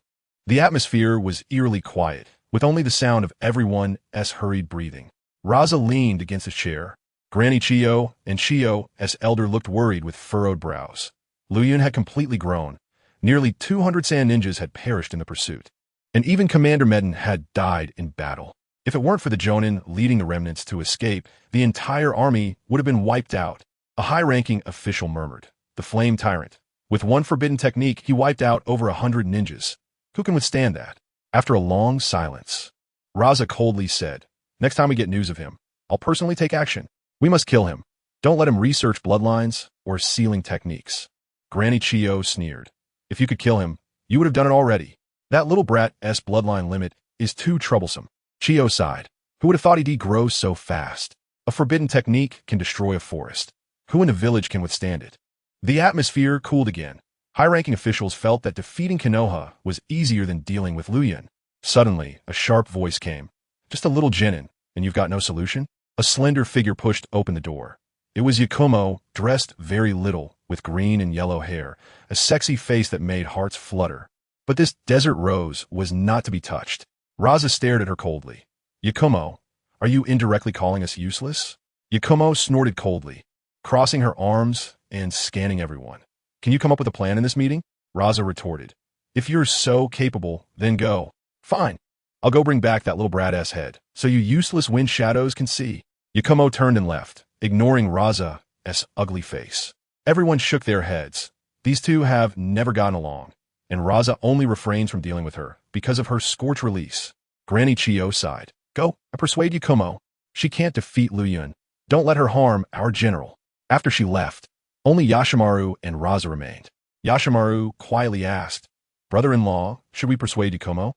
the atmosphere was eerily quiet, with only the sound of everyone's hurried breathing. Raza leaned against his chair. Granny Chiyo and Chiyo's elder looked worried with furrowed brows. Liuyun had completely grown. Nearly 200 sand ninjas had perished in the pursuit. And even Commander Medin had died in battle. If it weren't for the Jonin leading the remnants to escape, the entire army would have been wiped out. A high-ranking official murmured. The Flame Tyrant. With one forbidden technique, he wiped out over 100 ninjas. Who can withstand that? After a long silence, Raza coldly said, Next time we get news of him, I'll personally take action. We must kill him. Don't let him research bloodlines or sealing techniques. Granny Chiyo sneered. If you could kill him, you would have done it already. That little brat's bloodline limit is too troublesome. Chiyo sighed. Who would have thought he'd grow so fast? A forbidden technique can destroy a forest. Who in the village can withstand it? The atmosphere cooled again. High-ranking officials felt that defeating Konoha was easier than dealing with Liuyun. Suddenly, a sharp voice came. Just a little genin, and you've got no solution? A slender figure pushed open the door. It was Yakumo, dressed very little, with green and yellow hair, a sexy face that made hearts flutter. But this desert rose was not to be touched. Raza stared at her coldly. Yakumo, are you indirectly calling us useless? Yakumo snorted coldly, crossing her arms and scanning everyone. Can you come up with a plan in this meeting? Raza retorted. If you're so capable, then go. Fine. I'll go bring back that little brat-ass head, so you useless wind shadows can see. Yakumo turned and left, ignoring Raza's ugly face. Everyone shook their heads. These two have never gotten along, and Raza only refrains from dealing with her because of her scorch release. Granny Chiyo sighed. Go, I persuade Yakumo. She can't defeat Liuyun. Don't let her harm our general. After she left, only Yashimaru and Raza remained. Yashimaru quietly asked, Brother-in-law, should we persuade Yakumo?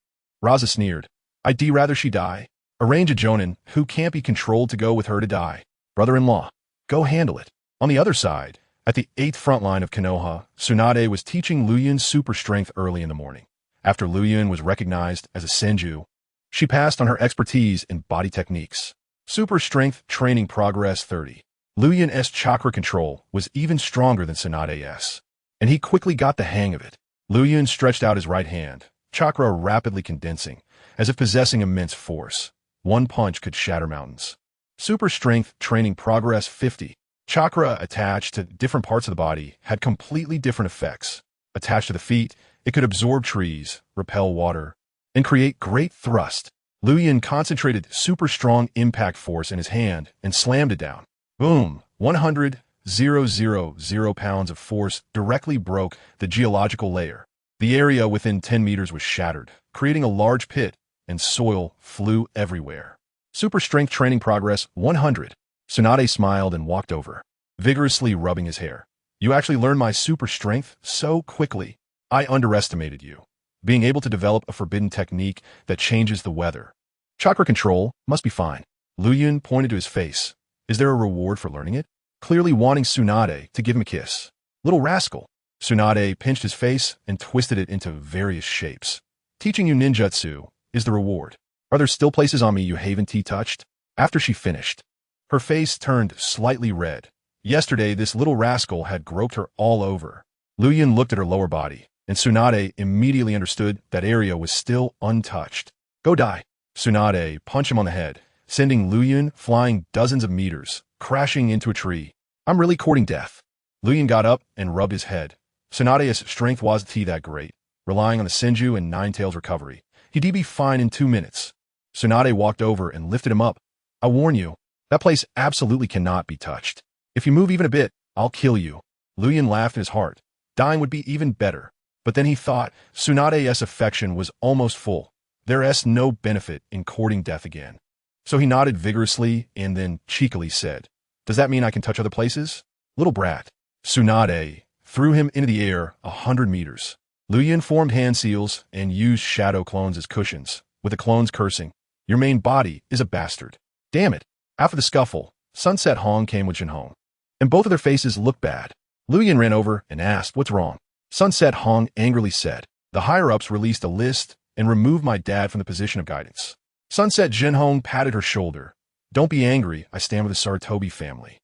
Raza sneered. I'd rather she die. Arrange a Jonin who can't be controlled to go with her to die. Brother-in-law, go handle it. On the other side, at the 8th front line of Konoha, Tsunade was teaching Liuyun super strength early in the morning. After Liuyun was recognized as a Senju, she passed on her expertise in body techniques. Super strength training progress 30. Liuyun's chakra control was even stronger than Tsunade's, and he quickly got the hang of it. Liuyun stretched out his right hand, chakra rapidly condensing, as if possessing immense force. One punch could shatter mountains. Super strength training progress 50. Chakra attached to different parts of the body had completely different effects. Attached to the feet, it could absorb trees, repel water, and create great thrust. Liuyun concentrated super strong impact force in his hand and slammed it down. Boom! 100. 0.000 pounds of force directly broke the geological layer. The area within 10 meters was shattered, creating a large pit, and soil flew everywhere. Super strength training progress 100. Tsunade smiled and walked over, vigorously rubbing his hair. You actually learned my super strength so quickly. I underestimated you. Being able to develop a forbidden technique that changes the weather. Chakra control must be fine. Liuyun pointed to his face. Is there a reward for learning it? Clearly wanting Tsunade to give him a kiss. Little rascal. Tsunade pinched his face and twisted it into various shapes. Teaching you ninjutsu is the reward. Are there still places on me you haven't touched? After she finished, her face turned slightly red. Yesterday, this little rascal had groped her all over. Liuyun looked at her lower body, and Tsunade immediately understood that area was still untouched. Go die. Tsunade punched him on the head, sending Liuyun flying dozens of meters, crashing into a tree. I'm really courting death. Liuyun got up and rubbed his head. Tsunade's strength wasn't that great, relying on the Senju and Ninetales recovery. He'd be fine in 2 minutes. Tsunade walked over and lifted him up. I warn you, that place absolutely cannot be touched. If you move even a bit, I'll kill you. Liuyun laughed in his heart. Dying would be even better. But then he thought Tsunade's affection was almost full. There's no benefit in courting death again. So he nodded vigorously and then cheekily said, Does that mean I can touch other places? Little brat. Tsunade threw him into the air 100 meters. Liuyun formed hand seals and used shadow clones as cushions, with the clones cursing, Your main body is a bastard. Damn it. After the scuffle, Sunset Hong came with Jinhong, and both of their faces looked bad. Liuyun ran over and asked, What's wrong? Sunset Hong angrily said, The higher-ups released a list and removed my dad from the position of guidance. Sunset Jinhong patted her shoulder. Don't be angry, I stand with the Sartobi family.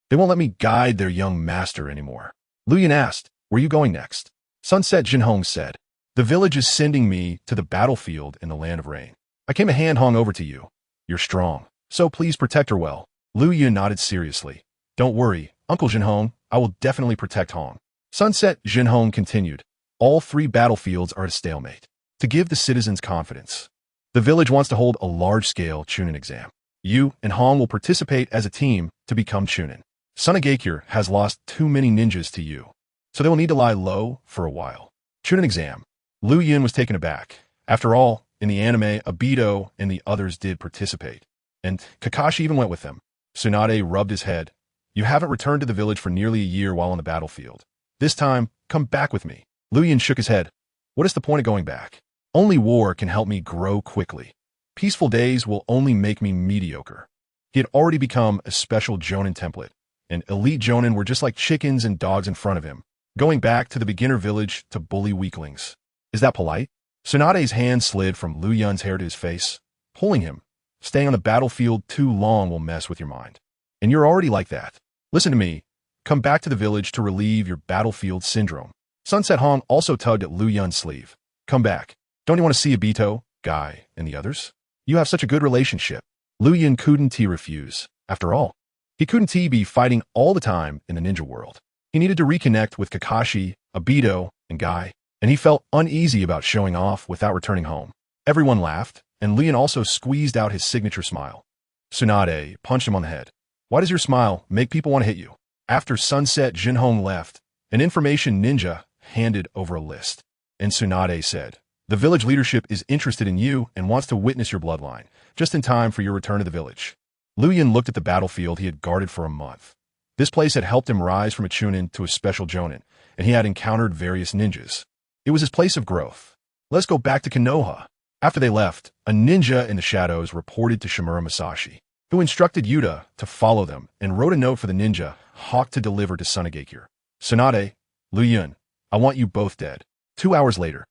They won't let me guide their young master anymore. Liuyun asked, Where are you going next? Sunset Jinhong said, The village is sending me to the battlefield in the land of rain. I came to hand Hong over to you. You're strong, so please protect her well. Liuyun nodded seriously. Don't worry, Uncle Jinhong, I will definitely protect Hong. Sunset Jinhong continued. All 3 battlefields are at a stalemate. To give the citizens confidence, the village wants to hold a large-scale Chunin exam. You and Hong will participate as a team to become Chunin. Sunagakure has lost too many ninjas to you, so they will need to lie low for a while. Chunin exam. Liuyun was taken aback. After all, in the anime, Obito and the others did participate, and Kakashi even went with them. Tsunade rubbed his head. You haven't returned to the village for nearly a year while on the battlefield. This time, come back with me. Liuyun shook his head. What is the point of going back? Only war can help me grow quickly. Peaceful days will only make me mediocre. He had already become a special Jonin template, and elite Jonin were just like chickens and dogs in front of him, going back to the beginner village to bully weaklings. Is that polite? Tsunade's hand slid from Liuyun's hair to his face, pulling him. Staying on the battlefield too long will mess with your mind. And you're already like that. Listen to me. Come back to the village to relieve your battlefield syndrome. Sunset Hong also tugged at Liuyun's sleeve. Come back. Don't you want to see Obito, Guy, and the others? You have such a good relationship. Liuyun couldn't refuse. After all, he couldn't be fighting all the time in the ninja world. He needed to reconnect with Kakashi, Obito, and Guy, and he felt uneasy about showing off without returning home. Everyone laughed, and Liuyun also squeezed out his signature smile. Tsunade punched him on the head. Why does your smile make people want to hit you? After Sunset Jinhong left, an information ninja handed over a list, and Tsunade said, The village leadership is interested in you and wants to witness your bloodline, just in time for your return to the village. Liuyun looked at the battlefield he had guarded for a month. This place had helped him rise from a Chunin to a special Jonin, and he had encountered various ninjas. It was his place of growth. Let's go back to Konoha. After they left, a ninja in the shadows reported to Shimura Masashi, who instructed Yuta to follow them and wrote a note for the ninja Hawk to deliver to Sunagakure. Tsunade, Liuyun, I want you both dead. 2 hours later,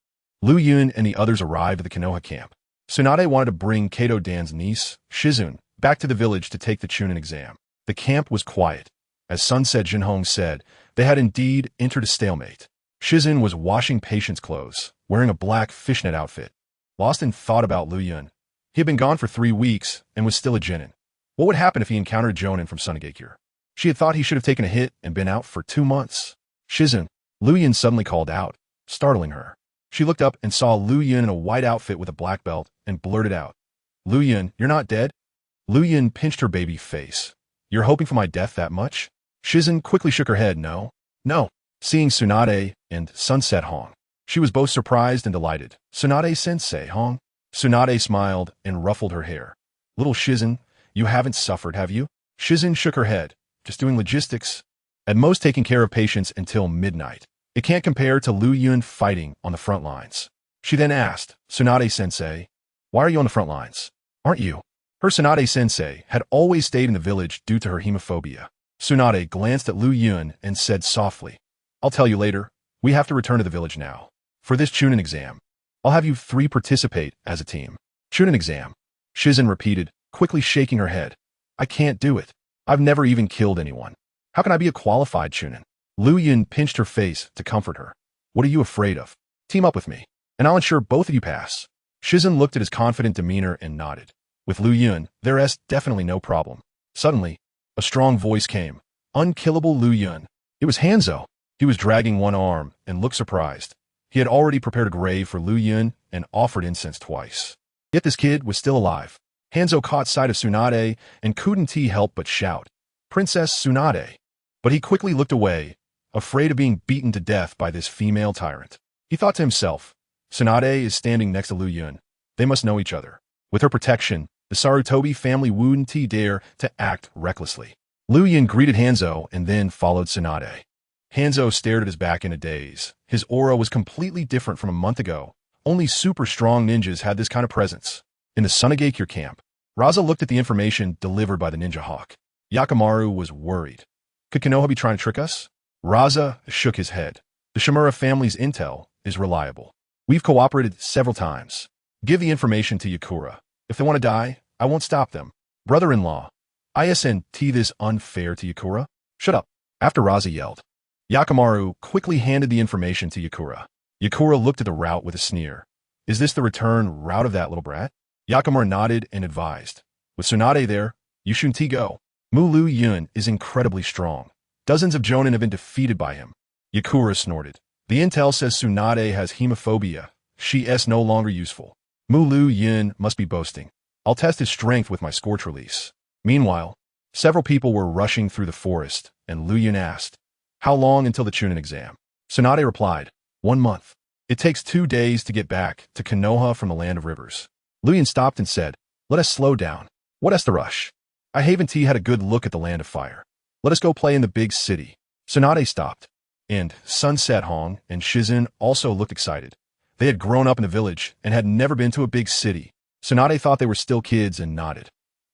Liuyun and the others arrived at the Konoha camp. Tsunade wanted to bring Kato Dan's niece, Shizune, back to the village to take the Chunin exam. The camp was quiet. As Sunset Jinhong said, they had indeed entered a stalemate. Shizune was washing patient's clothes, wearing a black fishnet outfit. Lost in thought about Liuyun. He had been gone for 3 weeks and was still a Jonin. What would happen if he encountered Jonin from Sunagakure? She had thought he should have taken a hit and been out for 2 months. Shizune, Liuyun suddenly called out, startling her. She looked up and saw Liuyun in a white outfit with a black belt and blurted out, Liuyun, you're not dead? Liuyun pinched her baby face. You're hoping for my death that much? Shizen quickly shook her head. No. No. Seeing Tsunade and Sunset Hong, she was both surprised and delighted. Tsunade-sensei, Hong? Tsunade smiled and ruffled her hair. Little Shizen, you haven't suffered, have you? Shizen shook her head. Just doing logistics. At most taking care of patients until midnight. It can't compare to Liuyun fighting on the front lines. She then asked, Tsunade-sensei, why are you on the front lines? Aren't you? Her Tsunade-sensei had always stayed in the village due to her hemophobia. Tsunade glanced at Liuyun and said softly, I'll tell you later. We have to return to the village now. For this Chunin exam, I'll have you 3 participate as a team. Chunin exam. Shizen repeated, quickly shaking her head. I can't do it. I've never even killed anyone. How can I be a qualified Chunin? Liuyun pinched her face to comfort her. What are you afraid of? Team up with me, and I'll ensure both of you pass. Shizen looked at his confident demeanor and nodded. With Liuyun, there's definitely no problem. Suddenly, a strong voice came. Unkillable Liuyun. It was Hanzo. He was dragging one arm and looked surprised. He had already prepared a grave for Liuyun and offered incense twice. Yet this kid was still alive. Hanzo caught sight of Tsunade and couldn't help but shout, Princess Tsunade. But he quickly looked away, afraid of being beaten to death by this female tyrant. He thought to himself, Tsunade is standing next to Liuyun. They must know each other. With her protection, the Sarutobi family wouldn't dare to act recklessly. Liuyun greeted Hanzo and then followed Tsunade. Hanzo stared at his back in a daze. His aura was completely different from a month ago. Only super strong ninjas had this kind of presence. In the Sunagakure camp, Raza looked at the information delivered by the Ninja Hawk. Yakamaru was worried. Could Konoha be trying to trick us? Raza shook his head. The Shimura family's intel is reliable. We've cooperated several times. Give the information to Yakura. If they want to die, I won't stop them. Brother-in-law, isn't this unfair to Yakura? Shut up. After Raza yelled, Yakamaru quickly handed the information to Yakura. Yakura looked at the route with a sneer. Is this the return route of that little brat? Yakamaru nodded and advised. With Tsunade there, you shouldn't go. Liuyun is incredibly strong. Dozens of Jonin have been defeated by him. Yakura snorted. The intel says Tsunade has hemophobia. She is no longer useful. Liuyun must be boasting. I'll test his strength with my scorch release. Meanwhile, several people were rushing through the forest, and Liuyun asked, how long until the Chunin exam? Tsunade replied, 1 month. It takes 2 days to get back to Konoha from the land of rivers. Liuyun stopped and said, let us slow down. What is the rush? I haven't had a good look at the land of fire. Let us go play in the big city. Tsunade stopped, and Sunset Hong and Shizen also looked excited. They had grown up in the village and had never been to a big city. Tsunade thought they were still kids and nodded.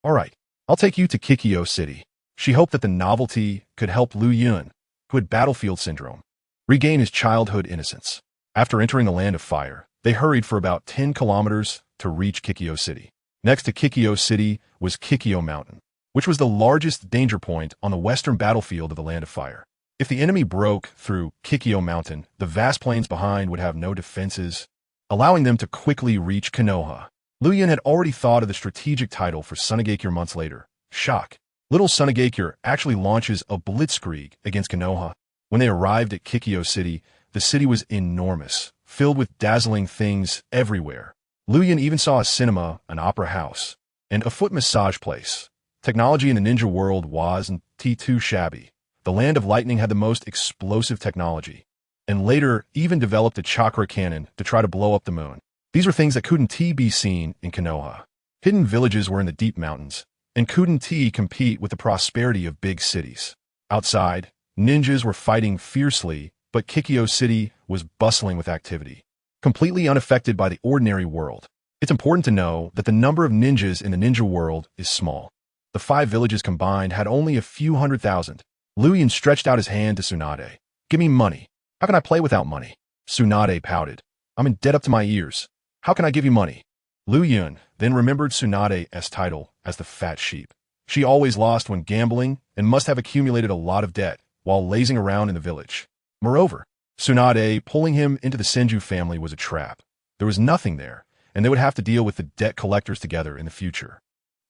All right, I'll take you to Kikyo City. She hoped that the novelty could help Liuyun, who had battlefield syndrome, regain his childhood innocence. After entering the land of fire, they hurried for about 10 kilometers to reach Kikyo City. Next to Kikyo City was Kikyo Mountain, which was the largest danger point on the western battlefield of the land of fire. If the enemy broke through Kikyo Mountain, the vast plains behind would have no defenses, allowing them to quickly reach Konoha. Liuyun had already thought of the strategic title for Sunagakure months later, Shock. Little Sunagakure actually launches a blitzkrieg against Konoha. When they arrived at Kikyo City, the city was enormous, filled with dazzling things everywhere. Liuyun even saw a cinema, an opera house, and a foot massage place. Technology in the ninja world wasn't too shabby. The Land of Lightning had the most explosive technology, and later even developed a chakra cannon to try to blow up the moon. These were things that couldn't be seen in Konoha. Hidden villages were in the deep mountains, and couldn't compete with the prosperity of big cities. Outside, ninjas were fighting fiercely, but Kikyo City was bustling with activity, completely unaffected by the ordinary world. It's important to know that the number of ninjas in the ninja world is small. The 5 villages combined had only a few 100,000. Liuyun stretched out his hand to Tsunade. Give me money. How can I play without money? Tsunade pouted. I'm in debt up to my ears. How can I give you money? Liuyun then remembered Tsunade's title as the fat sheep. She always lost when gambling and must have accumulated a lot of debt while lazing around in the village. Moreover, Tsunade pulling him into the Senju family was a trap. There was nothing there, and they would have to deal with the debt collectors together in the future.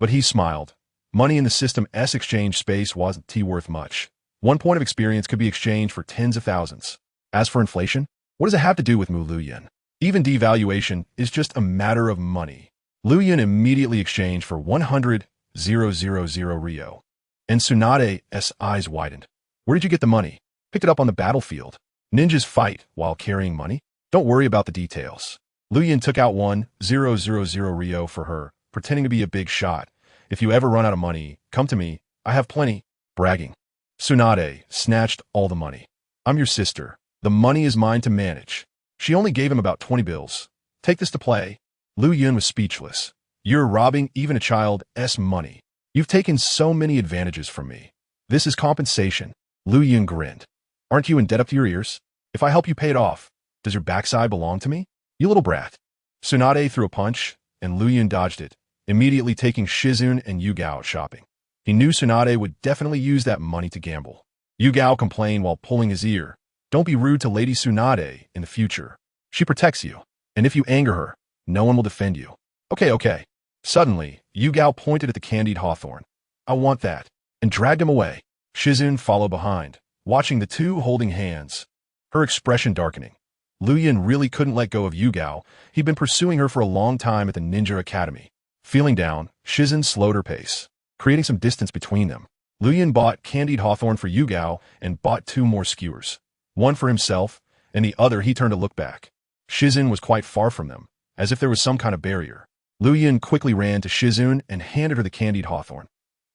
But he smiled. Money in the system's exchange space wasn't worth much. 1 point of experience could be exchanged for tens of thousands. As for inflation, what does it have to do with Liuyun? Even devaluation is just a matter of money. Liuyun immediately exchanged for 100,000 Rio, and Tsunade's eyes widened. Where did you get the money? Picked it up on the battlefield. Ninjas fight while carrying money? Don't worry about the details. Liuyun took out 1,000 Rio for her, pretending to be a big shot. If you ever run out of money, come to me. I have plenty. Bragging. Tsunade snatched all the money. I'm your sister. The money is mine to manage. She only gave him about 20 bills. Take this to play. Liuyun was speechless. You're robbing even a child's money. You've taken so many advantages from me. This is compensation. Liuyun grinned. Aren't you in debt up to your ears? If I help you pay it off, does your backside belong to me? You little brat. Tsunade threw a punch, and Liuyun dodged it, immediately taking Shizun and Yugao shopping. He knew Tsunade would definitely use that money to gamble. Yugao complained while pulling his ear. Don't be rude to Lady Tsunade in the future. She protects you, and if you anger her, no one will defend you. Okay. Suddenly, Yugao pointed at the candied hawthorn. I want that, and dragged him away. Shizun followed behind, watching the two holding hands, her expression darkening. Liuyun really couldn't let go of Yugao. He'd been pursuing her for a long time at the Ninja Academy. Feeling down, Shizun slowed her pace, creating some distance between them. Liuyun bought candied hawthorn for Yugao and bought 2 more skewers. One for himself, and the other he turned to look back. Shizun was quite far from them, as if there was some kind of barrier. Liuyun quickly ran to Shizun and handed her the candied hawthorn.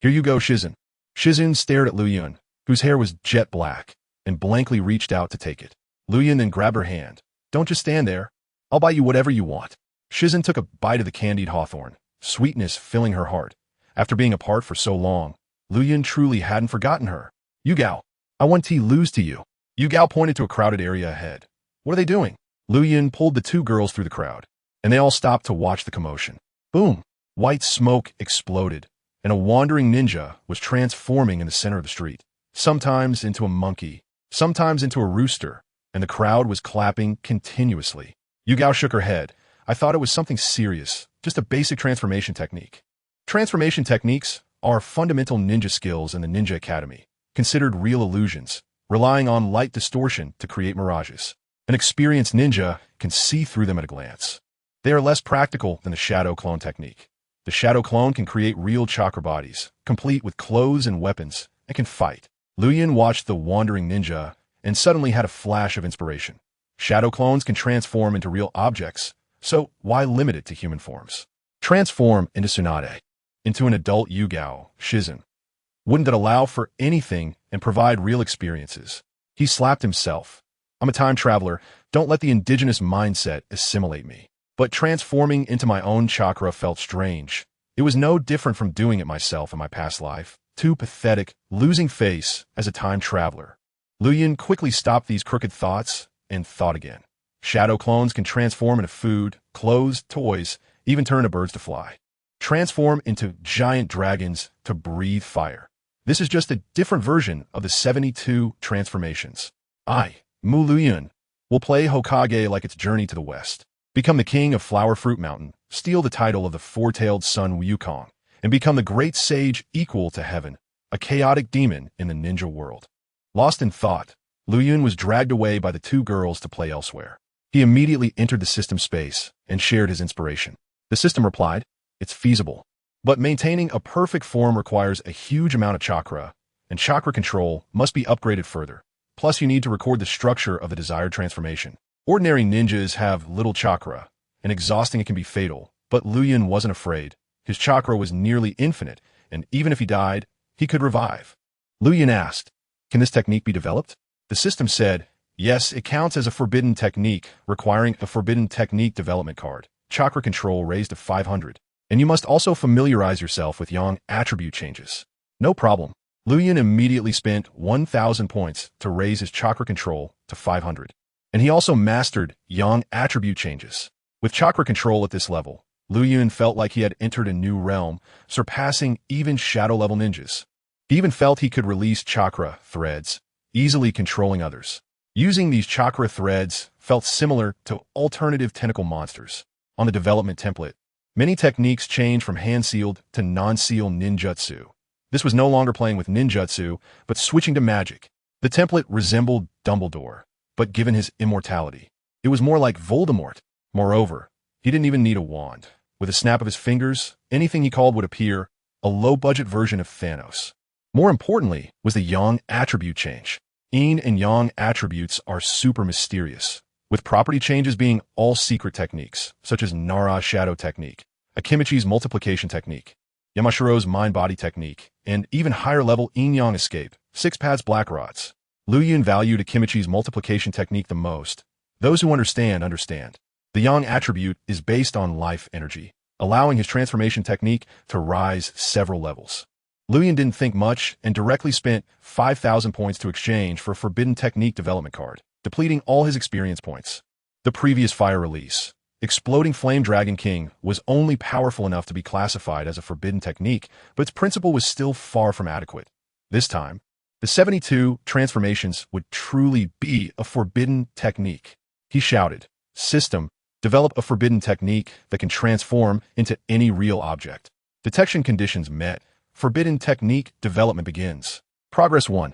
Here you go, Shizun. Shizun stared at Liuyun, whose hair was jet black, and blankly reached out to take it. Liuyun then grabbed her hand. Don't just stand there. I'll buy you whatever you want. Shizun took a bite of the candied hawthorn, sweetness filling her heart. After being apart for so long, Liuyun truly hadn't forgotten her. Yugao, I want to lose to you. Yugao pointed to a crowded area ahead. What are they doing? Liuyun pulled the 2 girls through the crowd, and they all stopped to watch the commotion. Boom! White smoke exploded, and a wandering ninja was transforming in the center of the street, sometimes into a monkey, sometimes into a rooster, and the crowd was clapping continuously. Yugao shook her head. I thought it was something serious, just a basic transformation technique. Transformation techniques are fundamental ninja skills in the Ninja Academy, considered real illusions, relying on light distortion to create mirages. An experienced ninja can see through them at a glance. They are less practical than the shadow clone technique. The shadow clone can create real chakra bodies, complete with clothes and weapons, and can fight. Liuyun watched the wandering ninja and suddenly had a flash of inspiration. Shadow clones can transform into real objects, so why limit it to human forms? Transform into Tsunade, into an adult Yugao, Shizun. Wouldn't that allow for anything and provide real experiences? He slapped himself. I'm a time traveler. Don't let the indigenous mindset assimilate me. But transforming into my own chakra felt strange. It was no different from doing it myself in my past life. Too pathetic, losing face as a time traveler. Liuyun quickly stopped these crooked thoughts and thought again. Shadow clones can transform into food, clothes, toys, even turn into birds to fly. Transform into giant dragons to breathe fire. This is just a different version of the 72 transformations. I, Mu Liuyun, will play Hokage like its journey to the west. Become the king of Flower Fruit Mountain, steal the title of the four-tailed sun Wukong, and become the great sage equal to heaven, a chaotic demon in the ninja world. Lost in thought, Liuyun was dragged away by the 2 girls to play elsewhere. He immediately entered the system space and shared his inspiration. The system replied, it's feasible, but maintaining a perfect form requires a huge amount of chakra, and chakra control must be upgraded further. Plus, you need to record the structure of the desired transformation. Ordinary ninjas have little chakra, and exhausting it can be fatal, but Liuyun wasn't afraid. His chakra was nearly infinite, and even if he died, he could revive. Liuyun asked, can this technique be developed? The system said, yes, it counts as a forbidden technique, requiring a forbidden technique development card. Chakra control raised to 500. And you must also familiarize yourself with Yang attribute changes. No problem. Liuyun immediately spent 1,000 points to raise his chakra control to 500. And he also mastered Yang attribute changes. With chakra control at this level, Liuyun felt like he had entered a new realm, surpassing even shadow-level ninjas. He even felt he could release chakra threads, easily controlling others. Using these chakra threads felt similar to alternative tentacle monsters. On the development template, many techniques changed from hand-sealed to non-seal ninjutsu. This was no longer playing with ninjutsu, but switching to magic. The template resembled Dumbledore, but given his immortality, it was more like Voldemort. Moreover, he didn't even need a wand. With a snap of his fingers, anything he called would appear, a low-budget version of Thanos. More importantly was the Yang attribute change. Yin and Yang attributes are super mysterious, with property changes being all secret techniques, such as Nara's shadow technique, Akimichi's multiplication technique, Yamashiro's mind-body technique, and even higher-level yin-yang escape, 6 paths black rods. Liuyun valued Akimichi's multiplication technique the most. Those who understand, understand. The Yang attribute is based on life energy, allowing his transformation technique to rise several levels. Liuyun didn't think much and directly spent 5,000 points to exchange for a Forbidden Technique development card, depleting all his experience points. The previous fire release, Exploding Flame Dragon King, was only powerful enough to be classified as a forbidden technique, but its principle was still far from adequate. This time, the 72 transformations would truly be a forbidden technique. He shouted, "System, develop a forbidden technique that can transform into any real object." Detection conditions met. Forbidden technique development begins. Progress 1.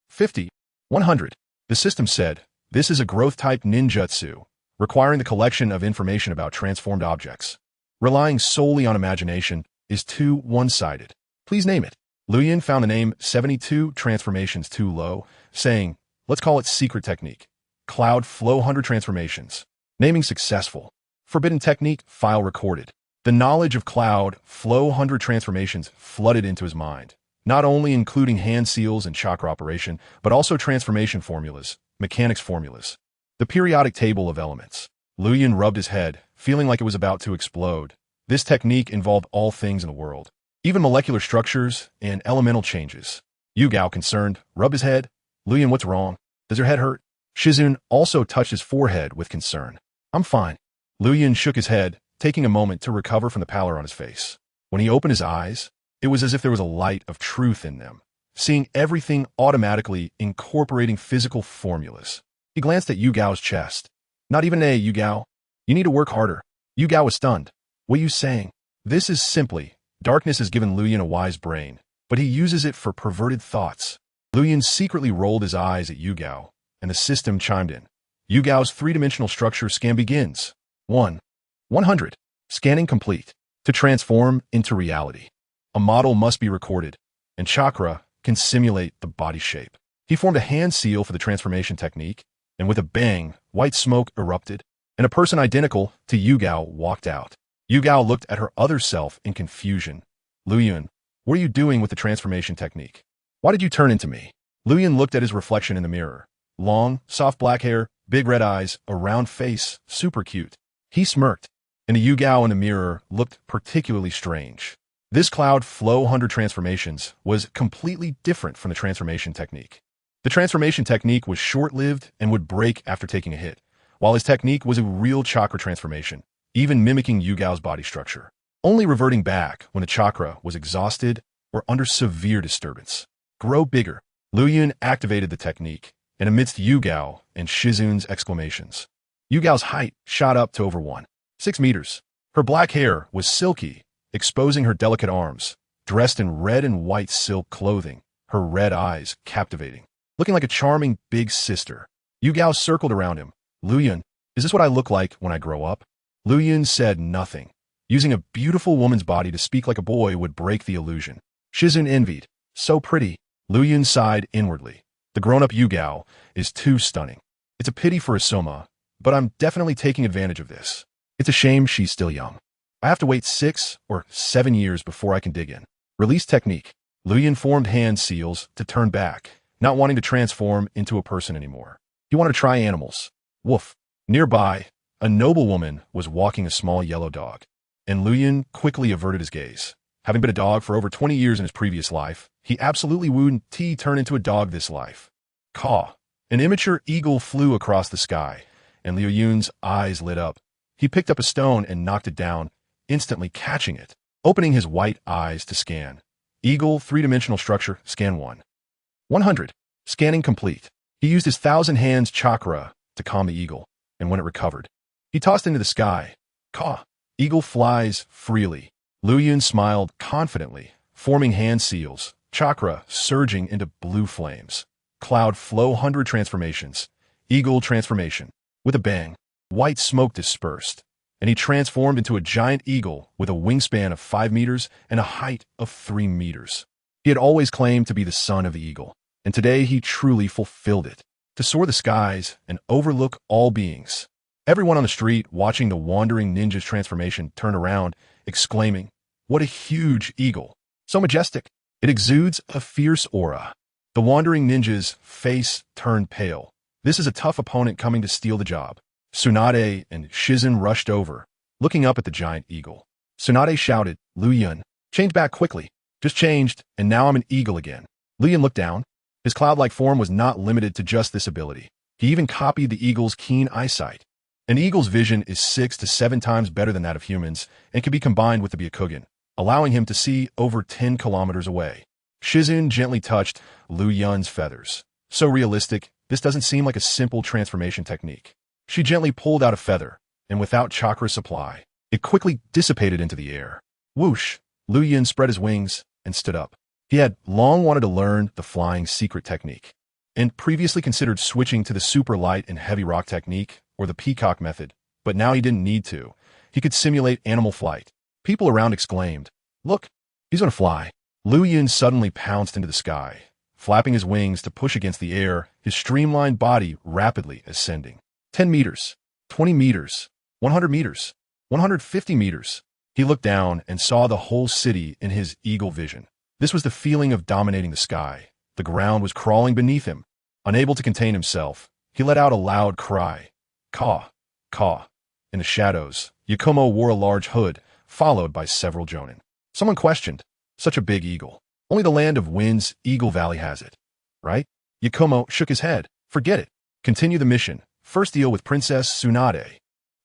50. 100. The system said, "This is a growth-type ninjutsu, requiring the collection of information about transformed objects. Relying solely on imagination is too one-sided. Please name it." Liuyun found the name 72 transformations too low, saying, "Let's call it secret technique. Cloud Flow 100 transformations." Naming successful. Forbidden technique file recorded. The knowledge of Cloud Flow 100 transformations flooded into his mind, not only including hand seals and chakra operation, but also transformation formulas, mechanics formulas. The periodic table of elements. Liuyun rubbed his head, feeling like it was about to explode. This technique involved all things in the world, even molecular structures and elemental changes. Yugao, concerned, rubbed his head. "Liuyun, what's wrong? Does your head hurt?" Shizun also touched his forehead with concern. "I'm fine." Liuyun shook his head, taking a moment to recover from the pallor on his face. When he opened his eyes, it was as if there was a light of truth in them, seeing everything automatically, incorporating physical formulas. He glanced at Yugao's chest. "Not even a, Yugao. You need to work harder." Yugao was stunned. "What are you saying?" This is simply, darkness has given Liuyun a wise brain, but he uses it for perverted thoughts. Liuyun secretly rolled his eyes at Yugao, and the system chimed in. Yugao's three-dimensional structure scan begins. 100. Scanning complete. To transform into reality, a model must be recorded, and chakra can simulate the body shape. He formed a hand seal for the transformation technique, and with a bang, white smoke erupted, and a person identical to Yugao walked out. Yugao looked at her other self in confusion. "Liuyun, what are you doing with the transformation technique? Why did you turn into me?" Liuyun looked at his reflection in the mirror. Long, soft black hair, big red eyes, a round face, super cute. He smirked, and the Yugao in the mirror looked particularly strange. This Cloud Flow 100 transformations was completely different from the transformation technique. The transformation technique was short-lived and would break after taking a hit, while his technique was a real chakra transformation, even mimicking Yugao's body structure, only reverting back when the chakra was exhausted or under severe disturbance. Grow bigger. Liuyun activated the technique, and amidst Yugao and Shizun's exclamations, Yugao's height shot up to over 1.6 meters. Her black hair was silky, exposing her delicate arms, dressed in red and white silk clothing, her red eyes captivating, looking like a charming big sister. Yugao circled around him. "Liuyun, is this what I look like when I grow up?" Liuyun said nothing. Using a beautiful woman's body to speak like a boy would break the illusion. Shizun envied. "So pretty." Liuyun sighed inwardly. "The grown-up Yugao is too stunning. It's a pity for Isoma, but I'm definitely taking advantage of this. It's a shame she's still young. I have to wait 6 or 7 years before I can dig in." Release technique. Liuyun formed hand seals to turn back, not wanting to transform into a person anymore. He wanted to try animals. Woof. Nearby, a noblewoman was walking a small yellow dog, and Liuyun quickly averted his gaze. Having been a dog for over 20 years in his previous life, he absolutely wouldn't turn into a dog this life. Caw. An immature eagle flew across the sky, and Liuyun's eyes lit up. He picked up a stone and knocked it down, instantly catching it, opening his white eyes to scan. Eagle three-dimensional structure, scan 100. Scanning complete. He used his 1,000 hands chakra to calm the eagle, and when it recovered, he tossed into the sky. Caw. Eagle flies freely. Liuyun smiled confidently, forming hand seals, chakra surging into blue flames. Cloud Flow 100 transformations. Eagle transformation. With a bang, white smoke dispersed, and he transformed into a giant eagle with a wingspan of 5 meters and a height of 3 meters. He had always claimed to be the son of the eagle, and today he truly fulfilled it. To soar the skies and overlook all beings. Everyone on the street watching the wandering ninja's transformation turned around, exclaiming, "What a huge eagle! So majestic! It exudes a fierce aura." The wandering ninja's face turned pale. This is a tough opponent coming to steal the job. Tsunade and Shizun rushed over, looking up at the giant eagle. Tsunade shouted, "Liuyun, change back quickly." "Just changed, and now I'm an eagle again." Liuyun looked down. His cloud-like form was not limited to just this ability. He even copied the eagle's keen eyesight. An eagle's vision is 6 to 7 times better than that of humans and can be combined with the Byakugan, allowing him to see over 10 kilometers away. Shizun gently touched Liuyun's feathers. So realistic, this doesn't seem like a simple transformation technique. She gently pulled out a feather, and without chakra supply, it quickly dissipated into the air. Whoosh! Liuyun spread his wings and stood up. He had long wanted to learn the flying secret technique, and previously considered switching to the super light and heavy rock technique, or the peacock method, but now he didn't need to. He could simulate animal flight. People around exclaimed, "Look, he's gonna fly." Liuyun suddenly pounced into the sky, flapping his wings to push against the air, his streamlined body rapidly ascending. 10 meters, 20 meters, 100 meters, 150 meters. He looked down and saw the whole city in his eagle vision. This was the feeling of dominating the sky. The ground was crawling beneath him. Unable to contain himself, he let out a loud cry. Caw, caw. In the shadows, Yakumo wore a large hood, followed by several jonin. Someone questioned, "Such a big eagle. Only the land of winds, Eagle Valley has it, right?" Yakumo shook his head. "Forget it. Continue the mission. First deal with Princess Tsunade."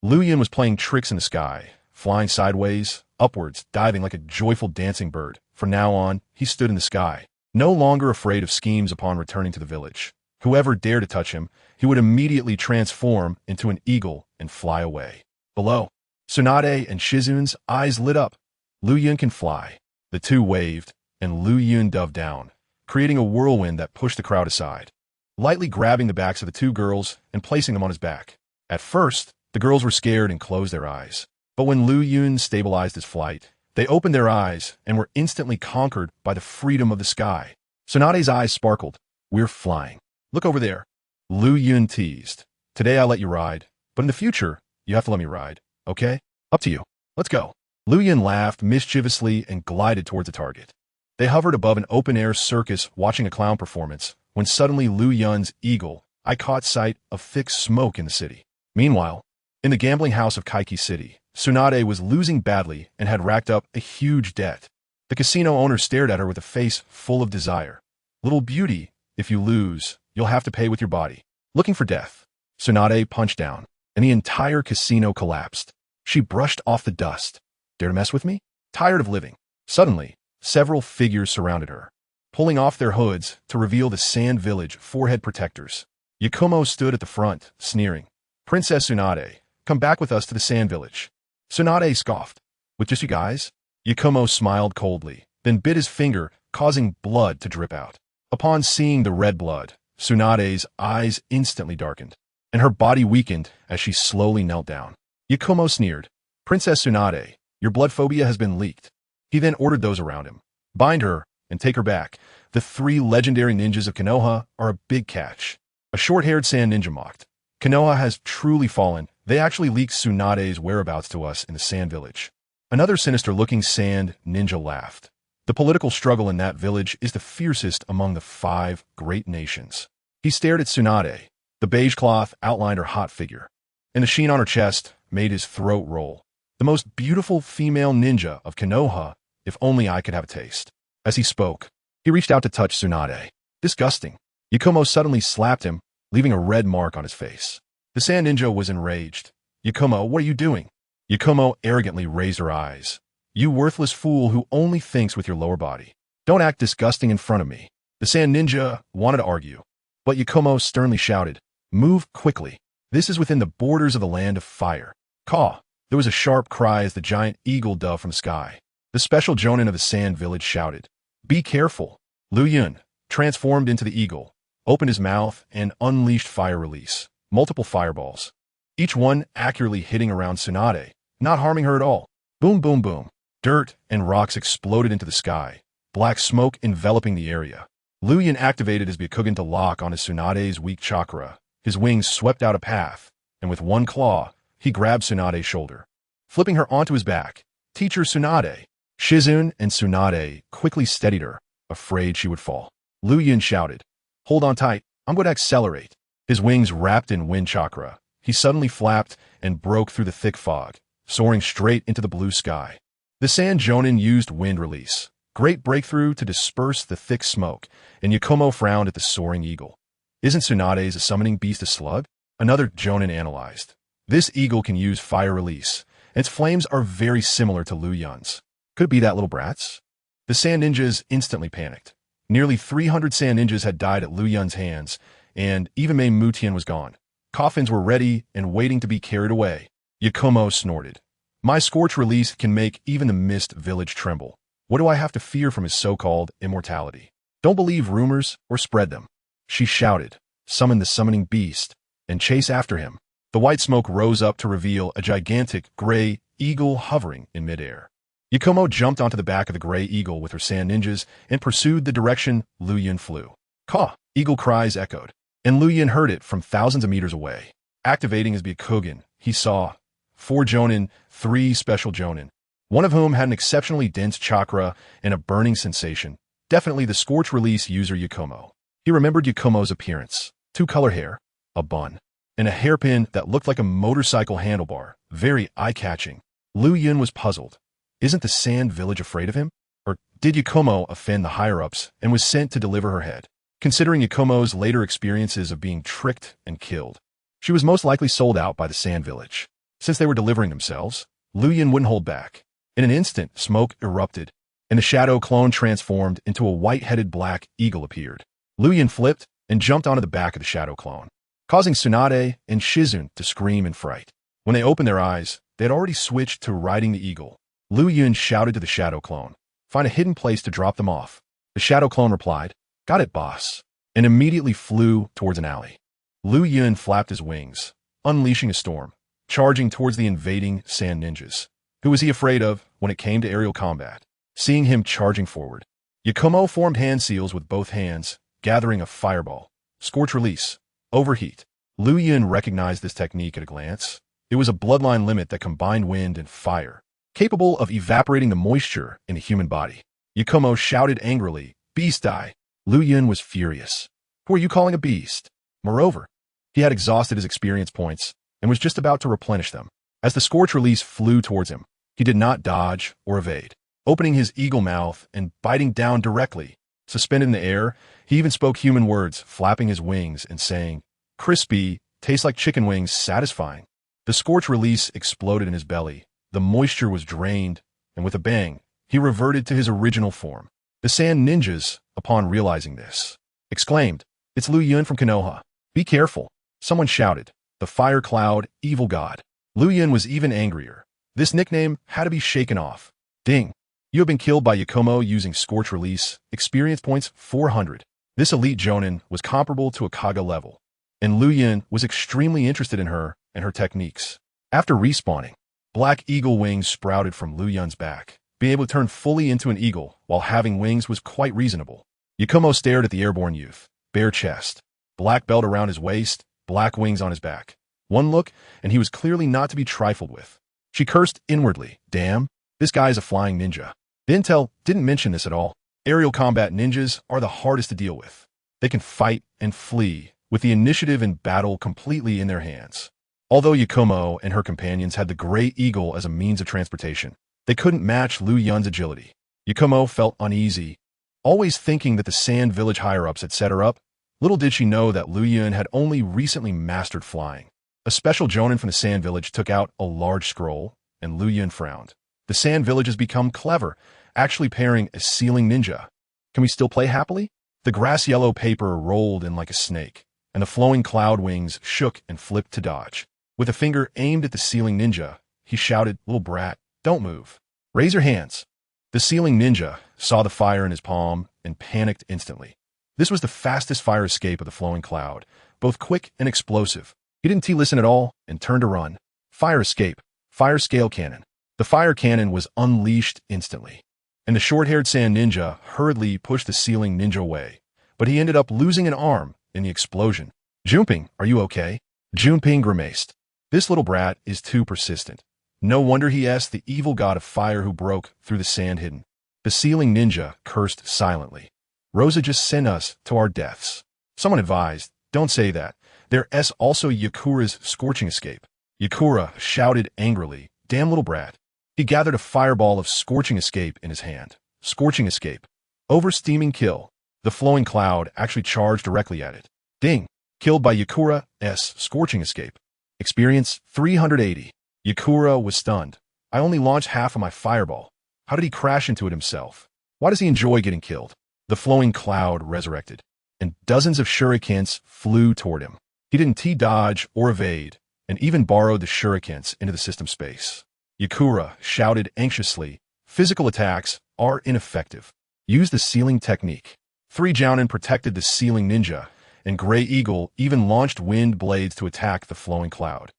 Liuyun was playing tricks in the sky, flying sideways, upwards, diving like a joyful dancing bird. From now on, he stood in the sky, no longer afraid of schemes upon returning to the village. Whoever dared to touch him, he would immediately transform into an eagle and fly away. Below, Tsunade and Shizun's eyes lit up. Liuyun can fly. The two waved, and Liuyun dove down, creating a whirlwind that pushed the crowd aside, lightly grabbing the backs of the two girls and placing them on his back. At first, the girls were scared and closed their eyes. But when Liuyun stabilized his flight, they opened their eyes and were instantly conquered by the freedom of the sky. Tsunade's eyes sparkled. "We're flying. Look over there." Liuyun teased. "Today I'll let you ride, but in the future, you have to let me ride, okay? Up to you. Let's go." Liuyun laughed mischievously and glided towards the target. They hovered above an open-air circus watching a clown performance, when suddenly Liuyun's eagle eye caught sight of thick smoke in the city. Meanwhile, in the gambling house of Kaiki City, Tsunade was losing badly and had racked up a huge debt. The casino owner stared at her with a face full of desire. "Little beauty, if you lose, you'll have to pay with your body." Looking for death, Tsunade punched down, and the entire casino collapsed. She brushed off the dust. "Dare to mess with me? Tired of living." Suddenly, several figures surrounded her, pulling off their hoods to reveal the Sand Village forehead protectors. Yakumo stood at the front, sneering. "Princess Tsunade, come back with us to the Sand Village." Tsunade scoffed. "With just you guys?" Yakumo smiled coldly, then bit his finger, causing blood to drip out. Upon seeing the red blood, Tsunade's eyes instantly darkened, and her body weakened as she slowly knelt down. Yakumo sneered. "Princess Tsunade, your blood phobia has been leaked." He then ordered those around him, "Bind her and take her back. The 3 legendary ninjas of Konoha are a big catch." A short-haired sand ninja mocked. "Konoha has truly fallen. They actually leaked Tsunade's whereabouts to us in the Sand Village." Another sinister-looking sand ninja laughed. "The political struggle in that village is the fiercest among the 5 great nations." He stared at Tsunade. The beige cloth outlined her hot figure, and the sheen on her chest made his throat roll. "The most beautiful female ninja of Konoha, if only I could have a taste." As he spoke, he reached out to touch Tsunade. Disgusting. Yakumo suddenly slapped him, leaving a red mark on his face. The sand ninja was enraged. "Yakumo, what are you doing?" Yakumo arrogantly raised her eyes. "You worthless fool who only thinks with your lower body. Don't act disgusting in front of me." The sand ninja wanted to argue, but Yakumo sternly shouted, "Move quickly. This is within the borders of the land of fire." Caw! There was a sharp cry as the giant eagle dove from the sky. The special jonin of the Sand Village shouted, "Be careful." Liuyun, transformed into the eagle, opened his mouth and unleashed fire release. Multiple fireballs, each one accurately hitting around Tsunade, not harming her at all. Boom, boom, boom. Dirt and rocks exploded into the sky. black smoke enveloping the area. Liuyun activated his Byakugan to lock on his Tsunade's weak chakra. His wings swept out a path, and with one claw, he grabbed Tsunade's shoulder, flipping her onto his back. Teacher Tsunade. Shizune and Tsunade quickly steadied her, afraid she would fall. Liuyun shouted, "Hold on tight, I'm going to accelerate." His wings wrapped in wind chakra. He suddenly flapped and broke through the thick fog, soaring straight into the blue sky. The Sand Jonin used wind release. Great breakthrough to disperse the thick smoke, and Yakumo frowned at the soaring eagle. Isn't Tsunade's a summoning beast a slug? Another Jonin analyzed. This eagle can use fire release, and its flames are very similar to Liuyun's. Could it be that little brat's? The Sand Ninjas instantly panicked. Nearly 300 Sand Ninjas had died at Liuyun's hands, and even Mei Mutian was gone. Coffins were ready and waiting to be carried away. Yakumo snorted. My scorch release can make even the Mist Village tremble. What do I have to fear from his so-called immortality? Don't believe rumors or spread them. She shouted, summon the summoning beast, and chase after him. The white smoke rose up to reveal a gigantic gray eagle hovering in midair. Yakumo jumped onto the back of the gray eagle with her Sand Ninjas and pursued the direction Liuyun flew. Caw! Eagle cries echoed, and Liuyun heard it from thousands of meters away. Activating his Byakugan, he saw 4 Jonin, 3 special Jonin, one of whom had an exceptionally dense chakra and a burning sensation. Definitely the Scorch Release user Yakumo. He remembered Yakumo's appearance. 2-color hair, a bun, and a hairpin that looked like a motorcycle handlebar. Very eye-catching. Liuyun was puzzled. Isn't the Sand Village afraid of him? Or did Yakumo offend the higher-ups and was sent to deliver her head? Considering Yakumo's later experiences of being tricked and killed, she was most likely sold out by the Sand Village. Since they were delivering themselves, Liuyun wouldn't hold back. In an instant, smoke erupted, and the shadow clone transformed into a white-headed black eagle appeared. Liuyun flipped and jumped onto the back of the shadow clone, causing Tsunade and Shizune to scream in fright. When they opened their eyes, they had already switched to riding the eagle. Liuyun shouted to the shadow clone, "Find a hidden place to drop them off." The shadow clone replied, "Got it, boss," and immediately flew towards an alley. Liuyun flapped his wings, unleashing a storm, charging towards the invading Sand Ninjas. Who was he afraid of when it came to aerial combat? Seeing him charging forward, Yakumo formed hand seals with both hands, gathering a fireball. Scorch Release. Overheat. Liuyun recognized this technique at a glance. It was a bloodline limit that combined wind and fire, capable of evaporating the moisture in the human body. Yakumo shouted angrily, "Beast Eye!" Liuyun was furious. Who are you calling a beast? Moreover, he had exhausted his experience points and was just about to replenish them. As the Scorch Release flew towards him, he did not dodge or evade. Opening his eagle mouth and biting down directly, suspended in the air, he even spoke human words, flapping his wings and saying, "Crispy, tastes like chicken wings, satisfying." The Scorch Release exploded in his belly. The moisture was drained, and with a bang, he reverted to his original form. The Sand Ninjas, upon realizing this, exclaimed, "It's Liuyun from Konoha. Be careful." Someone shouted, "The Fire Cloud, evil god." Liuyun was even angrier. This nickname had to be shaken off. Ding. You have been killed by Yakumo using Scorch Release. Experience points 400. This elite Jonin was comparable to a Kaga level, and Liuyun was extremely interested in her and her techniques. After respawning, black eagle wings sprouted from Liuyun's back. Being able to turn fully into an eagle while having wings was quite reasonable. Yakumo stared at the airborne youth. Bare chest, black belt around his waist, black wings on his back. One look, and he was clearly not to be trifled with. She cursed inwardly. Damn, this guy is a flying ninja. The intel didn't mention this at all. Aerial combat ninjas are the hardest to deal with. They can fight and flee, with the initiative in battle completely in their hands. Although Yakumo and her companions had the Gray Eagle as a means of transportation, they couldn't match Liuyun's agility. Yakumo felt uneasy, always thinking that the Sand Village higher-ups had set her up. Little did she know that Liuyun had only recently mastered flying. A special Jonin from the Sand Village took out a large scroll, and Liuyun frowned. The Sand Village has become clever, actually pairing a ceiling ninja. Can we still play happily? The grass-yellow paper rolled in like a snake, and the flowing cloud wings shook and flipped to dodge. With a finger aimed at the ceiling ninja, he shouted, "Little brat, don't move. Raise your hands." The ceiling ninja saw the fire in his palm and panicked instantly. This was the fastest fire escape of the flowing cloud, both quick and explosive. He didn't listen at all and turned to run. Fire escape. Fire scale cannon. The fire cannon was unleashed instantly. and the short-haired sand ninja hurriedly pushed the ceiling ninja away, but he ended up losing an arm in the explosion. Junping, are you okay? Junping grimaced. This little brat is too persistent. No wonder he asked the evil god of fire who broke through the sand hidden. The ceiling ninja cursed silently. Rosa just sent us to our deaths. Someone advised, don't say that. There's also Yakura's scorching escape. Yakura shouted angrily, damn little brat. He gathered a fireball of scorching escape in his hand. Scorching escape. Over-steaming kill. The flowing cloud actually charged directly at it. Ding. Killed by Yakura's scorching escape. Experience 380. Yakura was stunned. I only launched half of my fireball. How did he crash into it himself? Why does he enjoy getting killed? The flowing cloud resurrected, and dozens of shurikens flew toward him. He didn't T-dodge or evade, and even borrowed the shurikens into the system space. Yakura shouted anxiously, physical attacks are ineffective. Use the ceiling technique. 3 Jounin protected the ceiling ninja, and Grey Eagle even launched wind blades to attack the flowing cloud,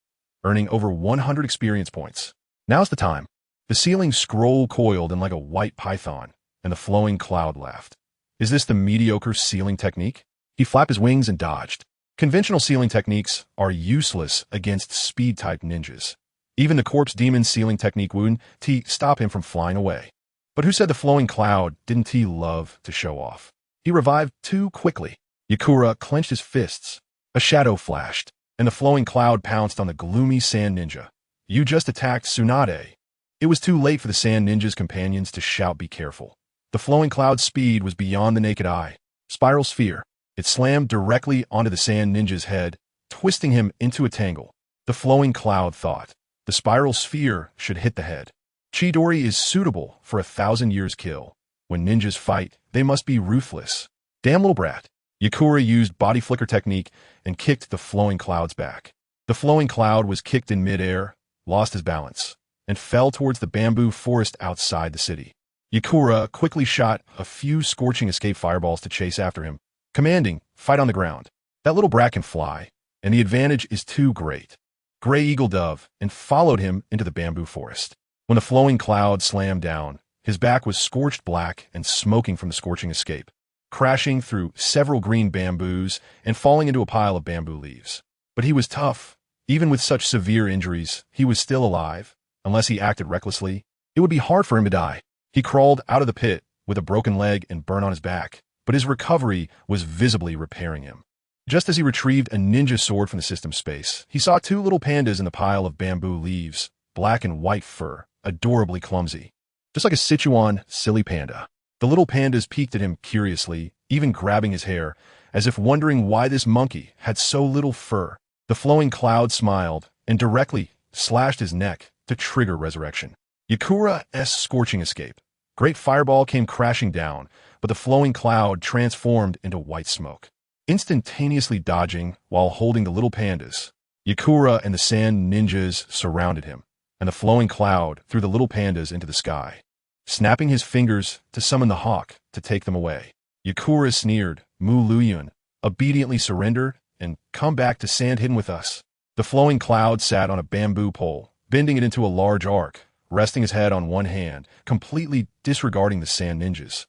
earning over 100 experience points. Now's the time. The ceiling scroll coiled in like a white python, and the flowing cloud laughed. Is this the mediocre ceiling technique? He flapped his wings and dodged. Conventional ceiling techniques are useless against speed-type ninjas. Even the corpse demon ceiling technique wouldn't stop him from flying away. But who said the flowing cloud didn't love to show off? He revived too quickly. Yakura clenched his fists. A shadow flashed, and the flowing cloud pounced on the gloomy sand ninja. You just attacked Tsunade. It was too late for the sand ninja's companions to shout be careful. The flowing cloud's speed was beyond the naked eye. Spiral sphere. It slammed directly onto the sand ninja's head, twisting him into a tangle. The flowing cloud thought, the spiral sphere should hit the head. Chidori is suitable for 1,000 years kill. When ninjas fight, they must be ruthless. Damn little brat. Yakura used body flicker technique and kicked the flowing cloud's back. The flowing cloud was kicked in midair, lost his balance, and fell towards the bamboo forest outside the city. Yakura quickly shot a few scorching escape fireballs to chase after him, commanding, fight on the ground. That little brat can fly, and the advantage is too great. Grey Eagle dove and followed him into the bamboo forest. When the flowing cloud slammed down, his back was scorched black and smoking from the scorching escape, crashing through several green bamboos and falling into a pile of bamboo leaves. But he was tough. Even with such severe injuries, he was still alive. Unless he acted recklessly, it would be hard for him to die. He crawled out of the pit with a broken leg and burn on his back, but his recovery was visibly repairing him. Just as he retrieved a ninja sword from the system space, he saw 2 little pandas in the pile of bamboo leaves, black and white fur, adorably clumsy. Just like a Sichuan silly panda. The little pandas peeked at him curiously, even grabbing his hair, as if wondering why this monkey had so little fur. The flowing cloud smiled and directly slashed his neck to trigger resurrection. Yakura's scorching escape. Great fireball came crashing down, but the flowing cloud transformed into white smoke. Instantaneously dodging while holding the little pandas, Yakura and the sand ninjas surrounded him, and the flowing cloud threw the little pandas into the sky, snapping his fingers to summon the hawk to take them away. Yakura sneered, Mu Liuyun, obediently surrendered and come back to sand hidden with us. The flowing cloud sat on a bamboo pole, bending it into a large arc, resting his head on one hand, completely disregarding the sand ninjas.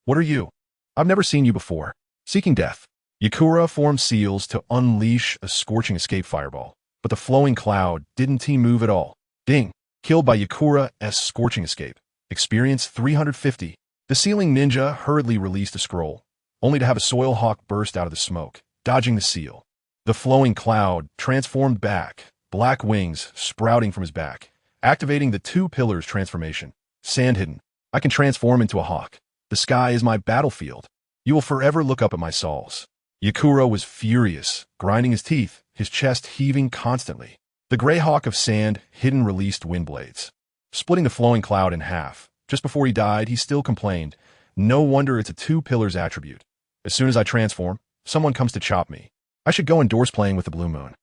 What are you? I've never seen you before. Seeking death. Yakura formed seals to unleash a scorching escape fireball, but the flowing cloud didn't move at all. Ding. Killed by Yakura's scorching escape. Experience 350. The ceiling ninja hurriedly released a scroll, only to have a soil hawk burst out of the smoke, dodging the seal. The flowing cloud transformed back, black wings sprouting from his back, activating the 2 pillars transformation. Sand hidden. I can transform into a hawk. The sky is my battlefield. You will forever look up at my saws. Yakura was furious, grinding his teeth, his chest heaving constantly. The gray hawk of sand hidden released wind blades, splitting the flowing cloud in half. Just before he died, he still complained, no wonder it's a 2 pillars attribute. As soon as I transform, someone comes to chop me. I should go indoors playing with the blue moon.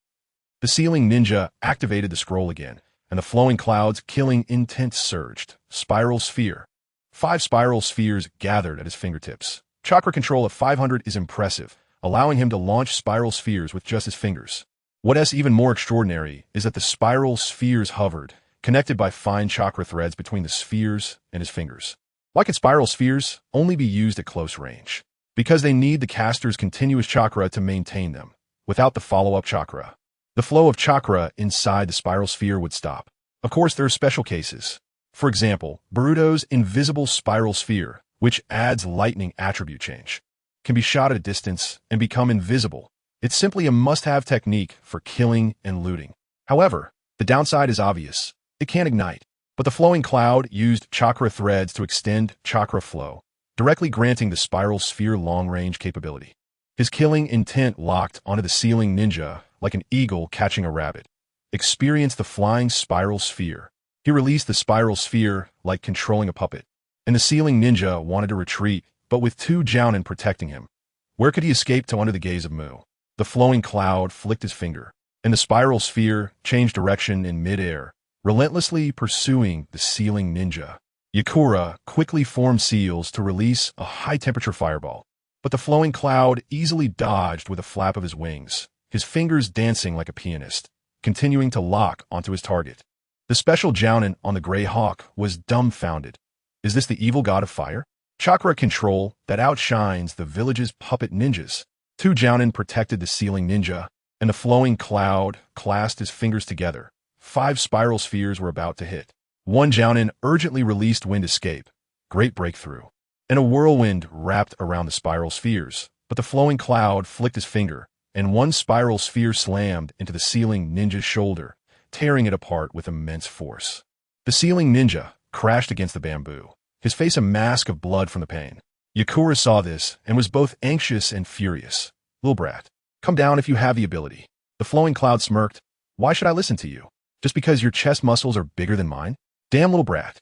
The ceiling ninja activated the scroll again, and the flowing cloud's killing intent surged. Spiral sphere. 5 spiral spheres gathered at his fingertips. Chakra control of 500 is impressive, allowing him to launch spiral spheres with just his fingers. What's even more extraordinary is that the spiral spheres hovered, connected by fine chakra threads between the spheres and his fingers. Why could spiral spheres only be used at close range? Because they need the caster's continuous chakra to maintain them. Without the follow-up chakra, the flow of chakra inside the spiral sphere would stop. Of course, there are special cases. For example, Boruto's invisible spiral sphere, which adds lightning attribute change, can be shot at a distance and become invisible. It's simply a must-have technique for killing and looting. However, the downside is obvious. It can't ignite. But the flowing cloud used chakra threads to extend chakra flow, directly granting the spiral sphere long-range capability. His killing intent locked onto the ceiling ninja like an eagle catching a rabbit. Experienced the flying spiral sphere. He released the spiral sphere like controlling a puppet. And the ceiling ninja wanted to retreat, but with two Jounin protecting him. Where could he escape to under the gaze of Mu? The flowing cloud flicked his finger, and the spiral sphere changed direction in mid-air, relentlessly pursuing the ceiling ninja. Yakura quickly formed seals to release a high-temperature fireball, but the flowing cloud easily dodged with a flap of his wings, his fingers dancing like a pianist, continuing to lock onto his target. The special Jounin on the Grey Hawk was dumbfounded. Is this the evil god of fire? Chakra control that outshines the village's puppet ninjas. Two Jounin protected the ceiling ninja, and the flowing cloud clasped his fingers together. 5 spiral spheres were about to hit. One Jounin urgently released wind escape. Great breakthrough. And a whirlwind wrapped around the spiral spheres, but the flowing cloud flicked his finger, and one spiral sphere slammed into the ceiling ninja's shoulder, tearing it apart with immense force. The ceiling ninja crashed against the bamboo, his face a mask of blood from the pain. Yakura saw this and was both anxious and furious. Little brat, come down if you have the ability. The flowing cloud smirked. Why should I listen to you? Just because your chest muscles are bigger than mine? Damn little brat.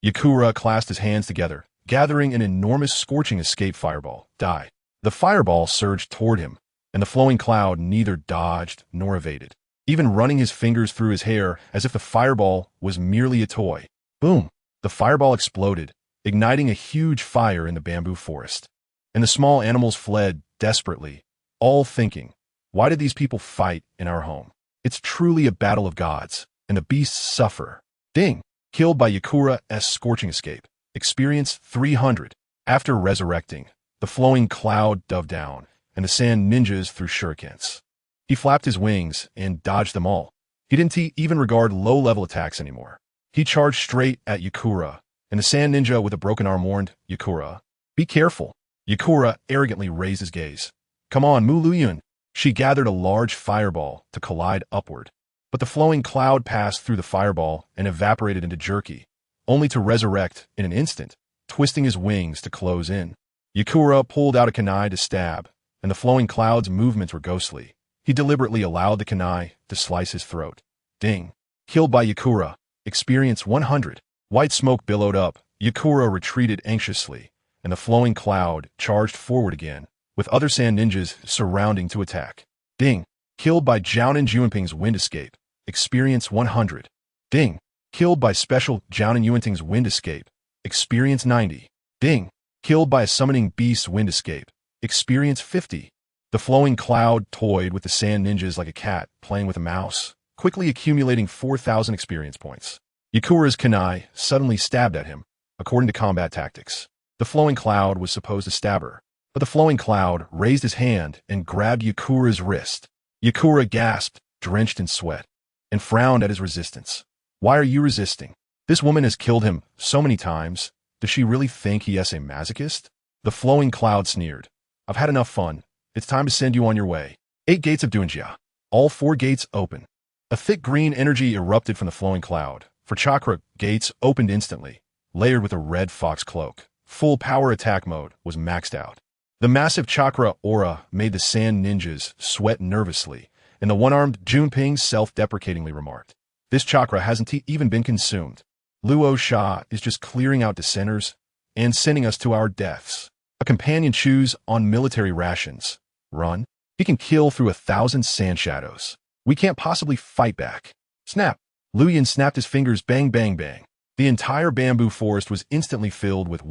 Yakura clasped his hands together, gathering an enormous scorching escape fireball. Die. The fireball surged toward him, and the flowing cloud neither dodged nor evaded, even running his fingers through his hair as if the fireball was merely a toy. Boom! The fireball exploded, igniting a huge fire in the bamboo forest. And the small animals fled desperately, all thinking, why did these people fight in our home? It's truly a battle of gods, and the beasts suffer. Ding! Killed by Yakura's scorching escape. Experience 300. After resurrecting, the flowing cloud dove down, and the sand ninjas threw shurikens. He flapped his wings and dodged them all. He didn't even regard low-level attacks anymore. He charged straight at Yakura, and the sand ninja with a broken arm warned Yakura, be careful. Yakura arrogantly raised his gaze. Come on, Liuyun. She gathered a large fireball to collide upward, but the flowing cloud passed through the fireball and evaporated into jerky, only to resurrect in an instant, twisting his wings to close in. Yakura pulled out a kunai to stab, and the flowing cloud's movements were ghostly. He deliberately allowed the kunai to slice his throat. Ding. Killed by Yakura. Experience 100. White smoke billowed up. Yakura retreated anxiously, and the flowing cloud charged forward again, with other sand ninjas surrounding to attack. Ding. Killed by Jounin Yuanping's wind escape. Experience 100. Ding. Killed by special Jounin Yuanping's wind escape. Experience 90. Ding. Killed by a summoning beast's wind escape. Experience 50. The flowing cloud toyed with the sand ninjas like a cat playing with a mouse, quickly accumulating 4,000 experience points. Yakura's kunai suddenly stabbed at him, according to combat tactics. The flowing cloud was supposed to stab her, but the flowing cloud raised his hand and grabbed Yakura's wrist. Yakura gasped, drenched in sweat, and frowned at his resistance. Why are you resisting? This woman has killed him so many times. Does she really think he is a masochist? The flowing cloud sneered. I've had enough fun. It's time to send you on your way. 8 gates of Dunjia. All 4 gates open. A thick green energy erupted from the flowing cloud. For chakra, gates opened instantly, layered with a red fox cloak. Full power attack mode was maxed out. The massive chakra aura made the sand ninjas sweat nervously, and the one-armed Junping self-deprecatingly remarked, this chakra hasn't even been consumed. Luo Sha is just clearing out dissenters and sending us to our deaths. A companion chews on military rations. Run. He can kill through 1,000 sand shadows. We can't possibly fight back. Snap. Liuyun snapped his fingers, bang, bang, bang. The entire bamboo forest was instantly filled with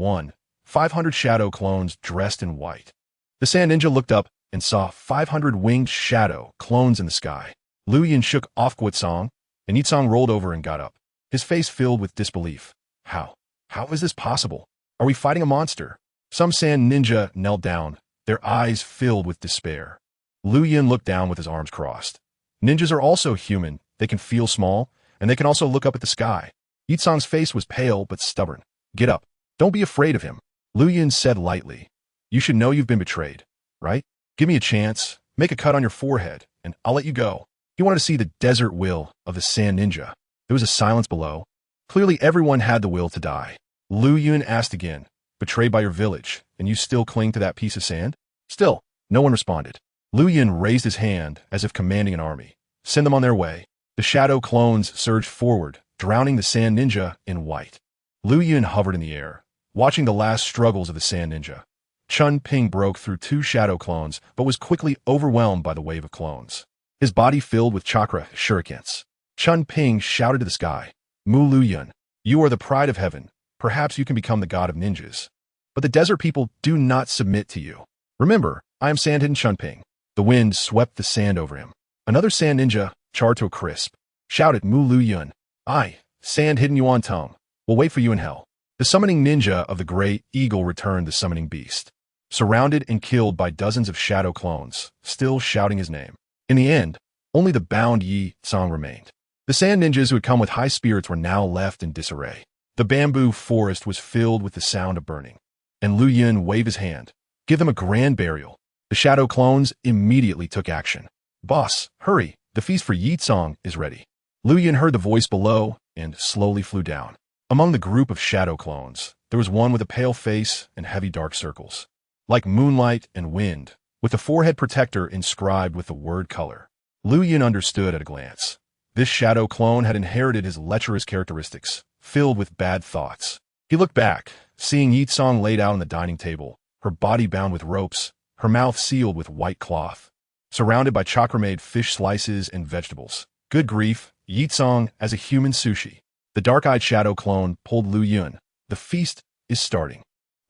500 shadow clones dressed in white. The sand ninja looked up and saw 500 winged shadow clones in the sky. Liuyun shook off Guitsong, and Yitsong rolled over and got up, his face filled with disbelief. How is this possible? Are we fighting a monster? Some sand ninja knelt down, their eyes filled with despair. Liuyun looked down with his arms crossed. Ninjas are also human. They can feel small, and they can also look up at the sky. Yitsong's face was pale but stubborn. Get up. Don't be afraid of him. Liuyun said lightly. You should know you've been betrayed, right? Give me a chance. Make a cut on your forehead, and I'll let you go. He wanted to see the desert will of the sand ninja. There was a silence below. Clearly everyone had the will to die. Liuyun asked again, betrayed by your village, and you still cling to that piece of sand? Still, no one responded. Liuyun raised his hand as if commanding an army. Send them on their way. The shadow clones surged forward, drowning the sand ninja in white. Liuyun hovered in the air, watching the last struggles of the sand ninja. Chun Ping broke through 2 shadow clones, but was quickly overwhelmed by the wave of clones. His body filled with chakra shurikens. Chun Ping shouted to the sky, Mu Liuyun, you are the pride of heaven. Perhaps you can become the god of ninjas. But the desert people do not submit to you. Remember, I am Sand-Hidden Chun Ping. The wind swept the sand over him. Another sand ninja, charred to a crisp, shouted Mu Liuyun, I, Sand-Hidden Yuan Tong, will wait for you in hell. The summoning ninja of the great eagle returned the summoning beast, surrounded and killed by dozens of shadow clones, still shouting his name. In the end, only the bound Yi Tsong remained. The sand ninjas who had come with high spirits were now left in disarray. The bamboo forest was filled with the sound of burning, and Liuyun waved his hand. Give them a grand burial. The shadow clones immediately took action. Boss, hurry, the feast for Yi Tsong is ready. Liuyun heard the voice below and slowly flew down. Among the group of shadow clones, there was one with a pale face and heavy dark circles, like moonlight and wind, with a forehead protector inscribed with the word color. Liuyun understood at a glance. This shadow clone had inherited his lecherous characteristics, filled with bad thoughts. He looked back, seeing Yi Tsong laid out on the dining table, her body bound with ropes, her mouth sealed with white cloth, surrounded by chakra-made fish slices and vegetables. Good grief, Yi Tsong as a human sushi. The dark-eyed shadow clone pulled Liuyun. The feast is starting.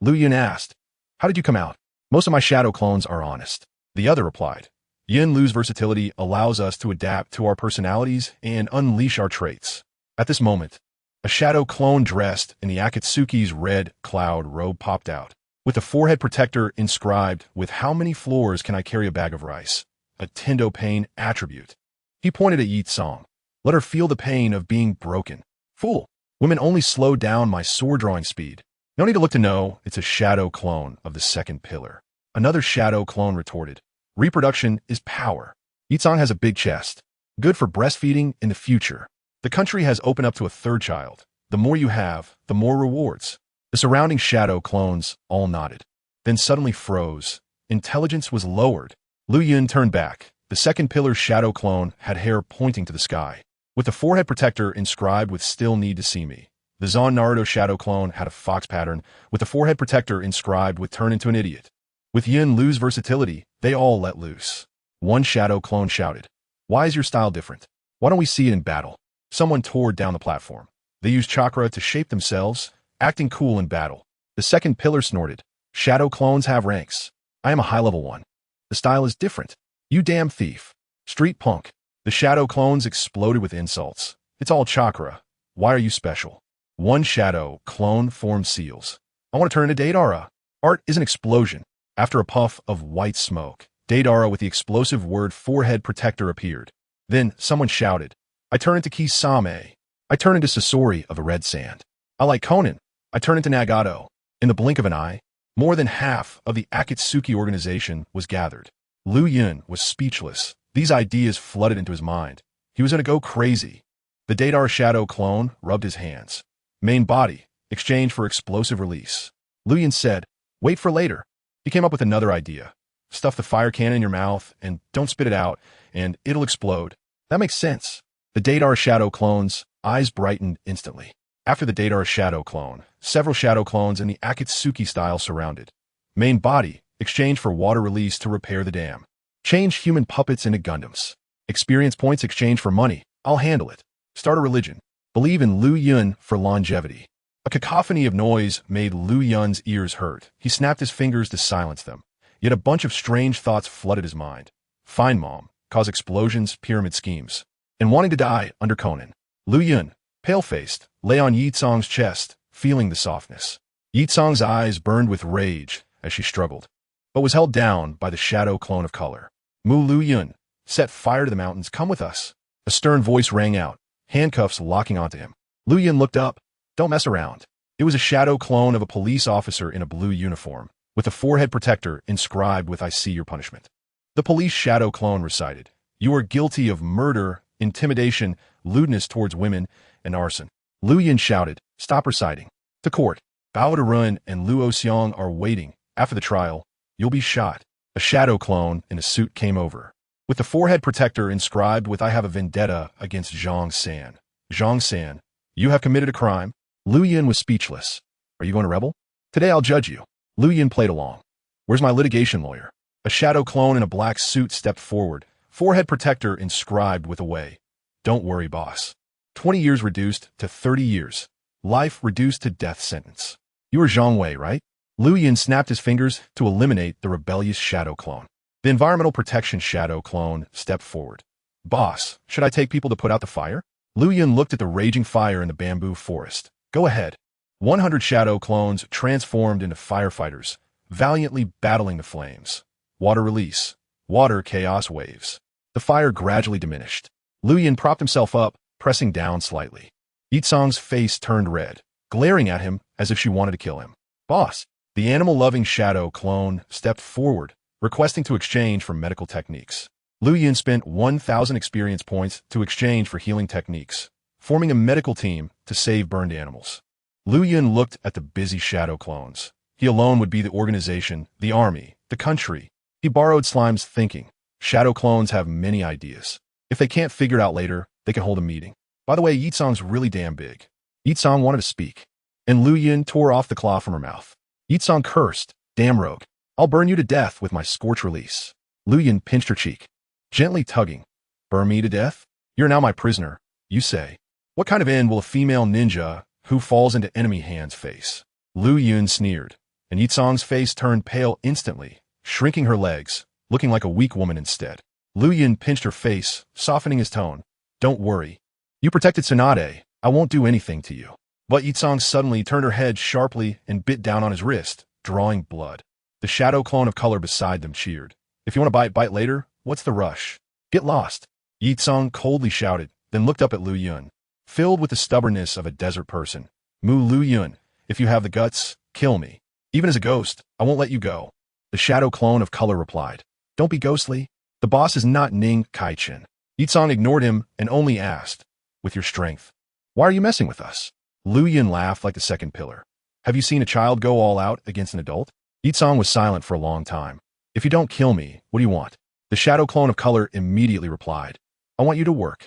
Liuyun asked, how did you come out? Most of my shadow clones are honest. The other replied, Yin Lu's versatility allows us to adapt to our personalities and unleash our traits. At this moment, a shadow clone dressed in the Akatsuki's red cloud robe popped out, with a forehead protector inscribed with how many floors can I carry a bag of rice, a Tendo pain attribute. He pointed at Yi Tsong. Let her feel the pain of being broken. Fool, women only slow down my sword-drawing speed. No need to look to know it's a shadow clone of the second pillar. Another shadow clone retorted. Reproduction is power. Yi Tsong has a big chest. Good for breastfeeding in the future. The country has opened up to a third child. The more you have, the more rewards. The surrounding shadow clones all nodded, then suddenly froze. Intelligence was lowered. Liuyun turned back. The second pillar's shadow clone had hair pointing to the sky, with the forehead protector inscribed with still need to see me. The Zon Naruto shadow clone had a fox pattern, with the forehead protector inscribed with turn into an idiot. With Yin Lu's versatility, they all let loose. One shadow clone shouted, why is your style different? Why don't we see it in battle? Someone tore down the platform. They used chakra to shape themselves, acting cool in battle. The second pillar snorted, shadow clones have ranks. I am a high-level one. The style is different. You damn thief. Street punk. The shadow clones exploded with insults. It's all chakra. Why are you special? One shadow clone formed seals. I want to turn into Daedara. Art is an explosion. After a puff of white smoke, Daedara with the explosive word forehead protector appeared. Then someone shouted, I turn into Kisame. I turn into Sasori of a red sand. I like Conan. I turn into Nagato. In the blink of an eye, more than half of the Akatsuki organization was gathered. Liuyun was speechless. These ideas flooded into his mind. He was going to go crazy. The Daedara shadow clone rubbed his hands. Main body, exchange for explosive release. Liuyun said, wait for later. He came up with another idea. Stuff the fire cannon in your mouth and don't spit it out, and it'll explode. That makes sense. The Daedara shadow clone's eyes brightened instantly. After the Daedara shadow clone, several shadow clones in the Akatsuki style surrounded. Main body, exchange for water release to repair the dam. Change human puppets into Gundams. Experience points exchange for money. I'll handle it. Start a religion. Believe in Liuyun for longevity. A cacophony of noise made Liuyun's ears hurt. He snapped his fingers to silence them. Yet a bunch of strange thoughts flooded his mind. Find mom, cause explosions, pyramid schemes, and wanting to die under Conan. Liuyun, pale-faced, lay on Yi Tsong's chest, feeling the softness. Yitsong's eyes burned with rage as she struggled, but was held down by the shadow clone of color. Mu Liuyun, set fire to the mountains, come with us. A stern voice rang out, handcuffs locking onto him. Liuyun looked up. Don't mess around. It was a shadow clone of a police officer in a blue uniform, with a forehead protector inscribed with I see your punishment. The police shadow clone recited, you are guilty of murder, intimidation, lewdness towards women, and arson. Liuyun shouted, stop reciting. To court. Bao Darun and Luo Xiong are waiting. After the trial, you'll be shot. A shadow clone in a suit came over, with the forehead protector inscribed with I have a vendetta against Zhang San. Zhang San, you have committed a crime. Liuyun was speechless. Are you going to rebel? Today I'll judge you. Liuyun played along. Where's my litigation lawyer? A shadow clone in a black suit stepped forward, forehead protector inscribed with a way. Don't worry, boss. 20 years reduced to 30 years. Life reduced to death sentence. You are Zhang Wei, right? Liuyun snapped his fingers to eliminate the rebellious shadow clone. The environmental protection shadow clone stepped forward. Boss, should I take people to put out the fire? Liuyun looked at the raging fire in the bamboo forest. Go ahead. 100 shadow clones transformed into firefighters, valiantly battling the flames. Water release. Water chaos waves. The fire gradually diminished. Liuyun propped himself up, pressing down slightly. Yitsong's face turned red, glaring at him as if she wanted to kill him. Boss. The animal-loving shadow clone stepped forward, requesting to exchange for medical techniques. Liuyun spent 1,000 experience points to exchange for healing techniques, forming a medical team to save burned animals. Liuyun looked at the busy shadow clones. He alone would be the organization, the army, the country. He borrowed Slime's thinking. Shadow clones have many ideas. If they can't figure it out later, they can hold a meeting. By the way, Yitsong's really damn big. Yitsong wanted to speak, and Liuyun tore off the claw from her mouth. Yitsong cursed, damn rogue. I'll burn you to death with my scorch release. Liuyun pinched her cheek, gently tugging. Burn me to death? You're now my prisoner, you say. What kind of end will a female ninja who falls into enemy hands face? Liuyun sneered, and Yitsong's face turned pale instantly, shrinking her legs, looking like a weak woman instead. Liuyun pinched her face, softening his tone. Don't worry. You protected Tsunade. I won't do anything to you. But Yitsong suddenly turned her head sharply and bit down on his wrist, drawing blood. The shadow clone of color beside them cheered. If you want to bite later, what's the rush? Get lost. Yitsong coldly shouted, then looked up at Liuyun, filled with the stubbornness of a desert person. Mu Liuyun, if you have the guts, kill me. Even as a ghost, I won't let you go. The shadow clone of color replied. Don't be ghostly. The boss is not Ning Kaichen. Yitsong ignored him and only asked, with your strength, why are you messing with us? Liuyun laughed like the second pillar. Have you seen a child go all out against an adult? Yitsong was silent for a long time. If you don't kill me, what do you want? The shadow clone of color immediately replied. I want you to work.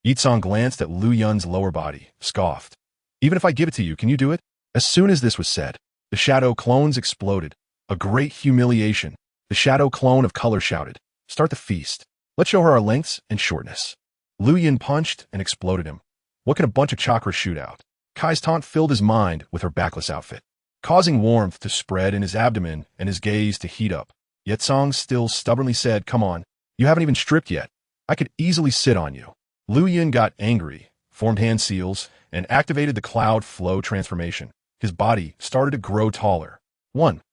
Yitsong glanced at Liuyun's lower body, scoffed. Even if I give it to you, can you do it? As soon as this was said, the shadow clones exploded. A great humiliation. The shadow clone of color shouted. Start the feast. Let's show her our lengths and shortness. Liuyun punched and exploded him. What can a bunch of chakras shoot out? Kai's taunt filled his mind with her backless outfit, causing warmth to spread in his abdomen and his gaze to heat up. Yitsong still stubbornly said, come on, you haven't even stripped yet. I could easily sit on you. Liuyun got angry, formed hand seals, and activated the cloud flow transformation. His body started to grow taller.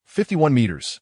51 meters.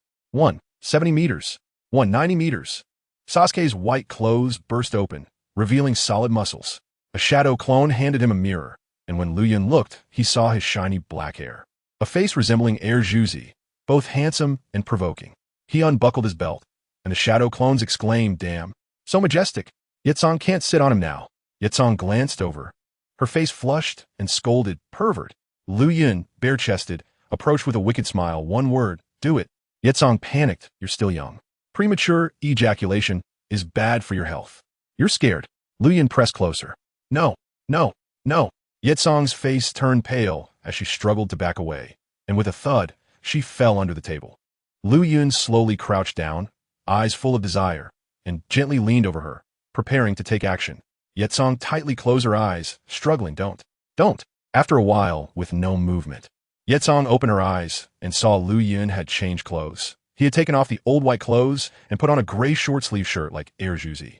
70 meters. 90 meters. Sasuke's white clothes burst open, revealing solid muscles. A shadow clone handed him a mirror, and when Liuyun looked, he saw his shiny black hair. A face resembling Air Juzi, both handsome and provoking. He unbuckled his belt, and the shadow clones exclaimed, damn, so majestic. Yitsong can't sit on him now. Yitsong glanced over. Her face flushed and scolded, pervert. Liuyun, bare-chested, approached with a wicked smile. One word, do it. Yitsong panicked, you're still young. Premature ejaculation is bad for your health. You're scared. Liuyun pressed closer. No. Yitsong's face turned pale as she struggled to back away, and with a thud, she fell under the table. Liuyun slowly crouched down, eyes full of desire, and gently leaned over her, preparing to take action. Yitsong tightly closed her eyes, struggling. Don't. After a while, with no movement, Yitsong opened her eyes and saw Liuyun had changed clothes. He had taken off the old white clothes and put on a gray short-sleeve shirt like Air Juzi,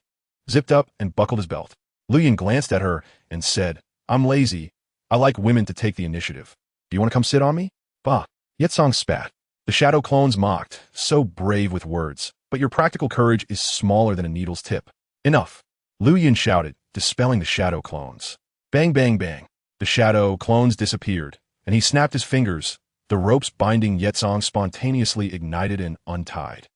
zipped up and buckled his belt. Liuyun glanced at her and said, I'm lazy. I like women to take the initiative. Do you want to come sit on me? Bah. Yetsong spat. The shadow clones mocked, so brave with words, but your practical courage is smaller than a needle's tip. Enough. Liuyun shouted, dispelling the shadow clones. Bang, bang, bang. The shadow clones disappeared, and he snapped his fingers. The ropes binding Yetsong spontaneously ignited and untied.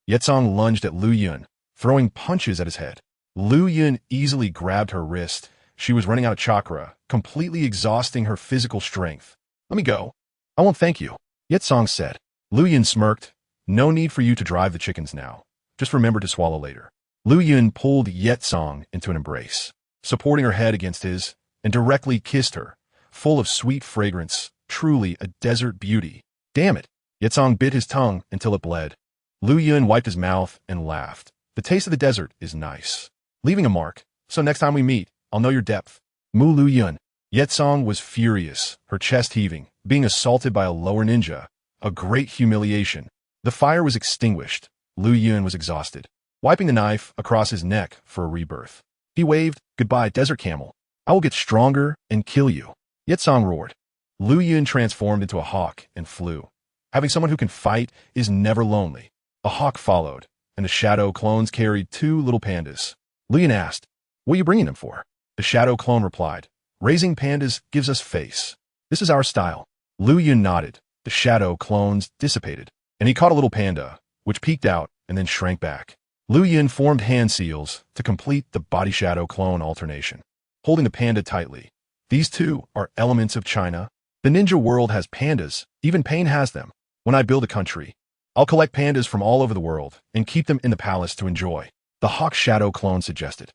Yetsong lunged at Liuyun, throwing punches at his head. Liuyun easily grabbed her wrist. She was running out of chakra, completely exhausting her physical strength. Let me go. I won't thank you, Yetsong said. Liuyun smirked. No need for you to drive the chickens now. Just remember to swallow later. Liuyun pulled Yetsong into an embrace, supporting her head against his, and directly kissed her, full of sweet fragrance, truly a desert beauty. Damn it. Yetsong bit his tongue until it bled. Liuyun wiped his mouth and laughed. The taste of the desert is nice. Leaving a mark, so next time we meet, I'll know your depth. Mu Liuyun. Yetsong was furious, her chest heaving, being assaulted by a lower ninja. A great humiliation. The fire was extinguished. Liuyun was exhausted, wiping the knife across his neck for a rebirth. He waved, goodbye, desert camel. I will get stronger and kill you. Yetsong roared. Liuyun transformed into a hawk and flew. Having someone who can fight is never lonely. A hawk followed, and the shadow clones carried 2 little pandas. Liuyun asked, what are you bringing them for? The shadow clone replied, raising pandas gives us face. This is our style. Liuyun nodded. The shadow clones dissipated, and he caught a little panda, which peeked out and then shrank back. Liuyun formed hand seals to complete the body shadow clone alternation, holding the panda tightly. These two are elements of China. The ninja world has pandas, even Pain has them. When I build a country, I'll collect pandas from all over the world and keep them in the palace to enjoy. The hawk shadow clone suggested.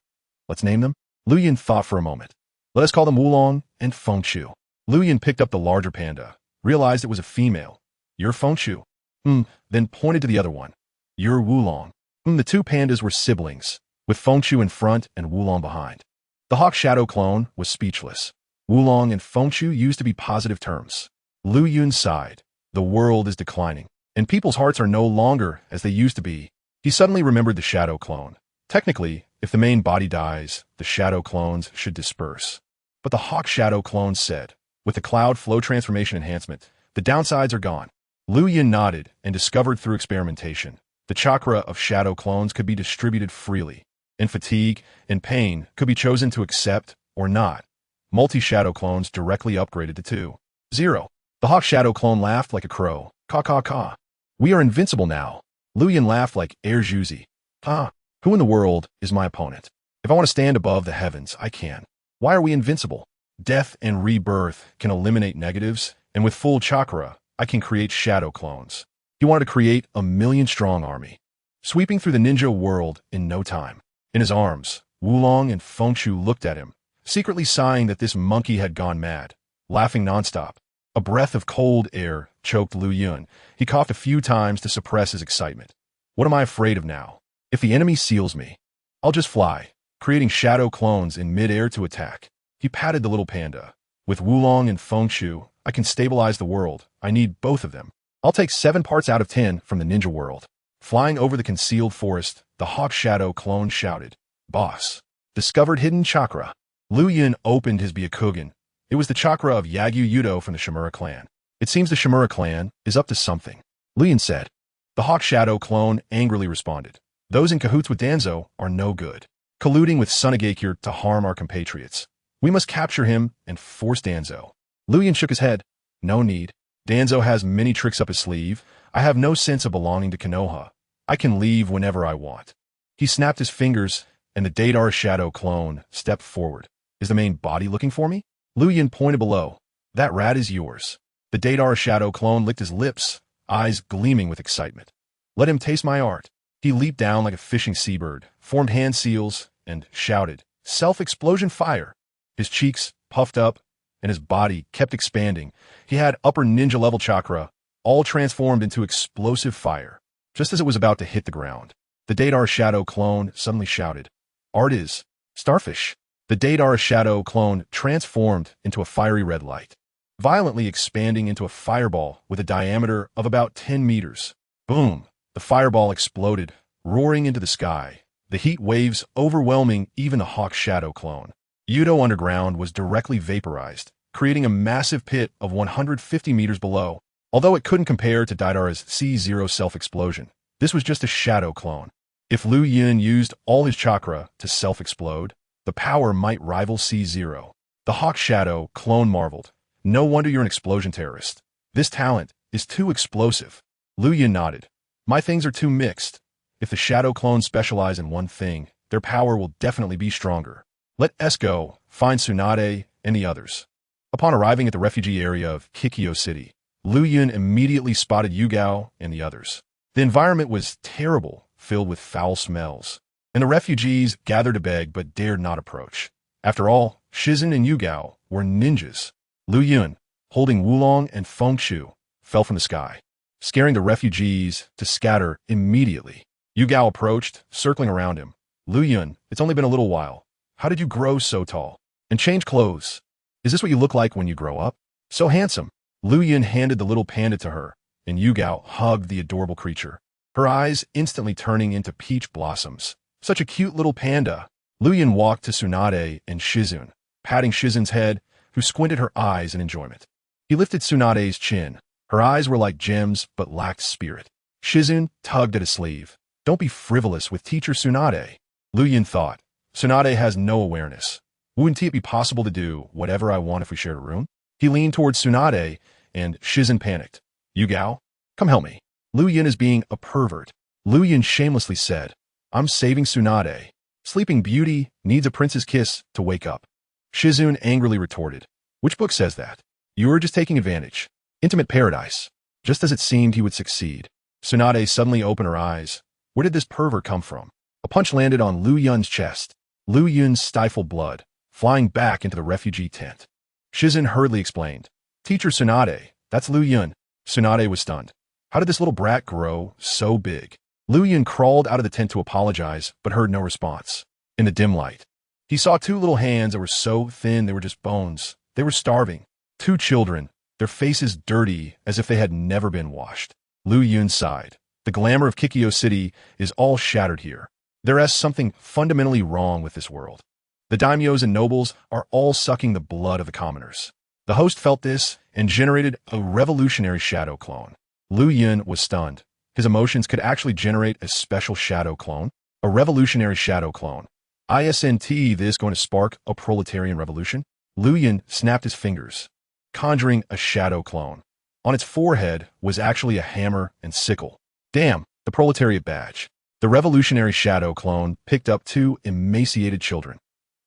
Let's name them? Liuyun thought for a moment. Let us call them Wulong and Fengchu. Liuyun picked up the larger panda, realized it was a female. You're Fengchu. Then pointed to the other one. You're Wulong. The 2 pandas were siblings, with Fengchu in front and Wulong behind. The hawk shadow clone was speechless. Wulong and Fengchu used to be positive terms. Liuyun sighed. The world is declining, and people's hearts are no longer as they used to be. He suddenly remembered the shadow clone. Technically, if the main body dies, the shadow clones should disperse. But the hawk shadow clone said, with the cloud flow transformation enhancement, the downsides are gone. Liuyun nodded and discovered through experimentation. The chakra of shadow clones could be distributed freely, and fatigue and pain could be chosen to accept or not. Multi-shadow clones directly upgraded to 2.0. The hawk shadow clone laughed like a crow. Caw, caw, caw. We are invincible now. Liuyun laughed like Air Juzi. Who in the world is my opponent? If I want to stand above the heavens, I can. Why are we invincible? Death and rebirth can eliminate negatives, and with full chakra, I can create shadow clones. He wanted to create a 1,000,000-strong army, sweeping through the ninja world in no time. In his arms, Wulong and Fengchu looked at him, secretly sighing that this monkey had gone mad, laughing nonstop. A breath of cold air choked Liuyun. He coughed a few times to suppress his excitement. What am I afraid of now? If the enemy seals me, I'll just fly, creating shadow clones in mid-air to attack. He patted the little panda. With Wulong and Fengchu, I can stabilize the world. I need both of them. I'll take 7 parts out of 10 from the ninja world. Flying over the concealed forest, the hawk shadow clone shouted, Boss. Discovered hidden chakra. Liuyun opened his Byakugan. It was the chakra of Yagyu Yudo from the Shimura clan. It seems the Shimura clan is up to something, Liuyun said. The hawk shadow clone angrily responded. Those in cahoots with Danzo are no good, colluding with Sunagakure to harm our compatriots. We must capture him and force Danzo. Liuyun shook his head. No need. Danzo has many tricks up his sleeve. I have no sense of belonging to Konoha. I can leave whenever I want. He snapped his fingers, and the Dadar shadow clone stepped forward. Is the main body looking for me? Liuyun pointed below. That rat is yours. The Dadar shadow clone licked his lips, eyes gleaming with excitement. Let him taste my art. He leaped down like a fishing seabird, formed hand seals, and shouted, Self-explosion fire! His cheeks puffed up, and his body kept expanding. He had upper ninja level chakra, all transformed into explosive fire. Just as it was about to hit the ground, the Dadar shadow clone suddenly shouted, Art is starfish. The Dadar shadow clone transformed into a fiery red light, violently expanding into a fireball with a diameter of about 10 meters. Boom! The fireball exploded, roaring into the sky, the heat waves overwhelming even the hawk shadow clone. Yudo Underground was directly vaporized, creating a massive pit of 150 meters below. Although it couldn't compare to Daidar's C0 self-explosion, this was just a shadow clone. If Liuyun used all his chakra to self-explode, the power might rival C0. The Hawk Shadow clone marveled. No wonder you're an explosion terrorist. This talent is too explosive. Liuyun nodded. My things are too mixed. If the shadow clones specialize in one thing, their power will definitely be stronger. Let us go, find Tsunade and the others. Upon arriving at the refugee area of Kikyo City, Liuyun immediately spotted Yugao and the others. The environment was terrible, filled with foul smells, and the refugees gathered to beg but dared not approach. After all, Shizun and Yugao were ninjas. Liuyun, holding Wulong and Fengshu, fell from the sky, scaring the refugees to scatter immediately. Yugao approached, circling around him. Liuyun, it's only been a little while. How did you grow so tall? And change clothes? Is this what you look like when you grow up? So handsome. Liuyun handed the little panda to her, and Yugao hugged the adorable creature, her eyes instantly turning into peach blossoms. Such a cute little panda. Liuyun walked to Tsunade and Shizun, patting Shizun's head, who squinted her eyes in enjoyment. He lifted Tsunade's chin. Her eyes were like gems but lacked spirit. Shizun tugged at his sleeve. Don't be frivolous with teacher Tsunade. Liuyun thought. Tsunade has no awareness. Wouldn't it be possible to do whatever I want if we shared a room? He leaned towards Tsunade, and Shizun panicked. Yugao, come help me. Liuyun is being a pervert. Liuyun shamelessly said, I'm saving Tsunade. Sleeping Beauty needs a prince's kiss to wake up. Shizun angrily retorted. Which book says that? You were just taking advantage. Intimate paradise. Just as it seemed he would succeed. Tsunade suddenly opened her eyes. Where did this pervert come from? A punch landed on Liuyun's chest. Liuyun stifled blood, flying back into the refugee tent. Shizun hurriedly explained. Teacher Tsunade, that's Liuyun. Tsunade was stunned. How did this little brat grow so big? Liuyun crawled out of the tent to apologize, but heard no response. In the dim light, he saw two little hands that were so thin they were just bones. They were starving. Two children, their faces dirty as if they had never been washed. Liuyun sighed. The glamour of Kikyo City is all shattered here. There is something fundamentally wrong with this world. The daimyos and nobles are all sucking the blood of the commoners. The host felt this and generated a revolutionary shadow clone. Liuyun was stunned. His emotions could actually generate a special shadow clone, a revolutionary shadow clone. Isn't this going to spark a proletarian revolution? Liuyun snapped his fingers, conjuring a shadow clone. On its forehead was actually a hammer and sickle. Damn, the proletariat badge. The revolutionary shadow clone picked up two emaciated children.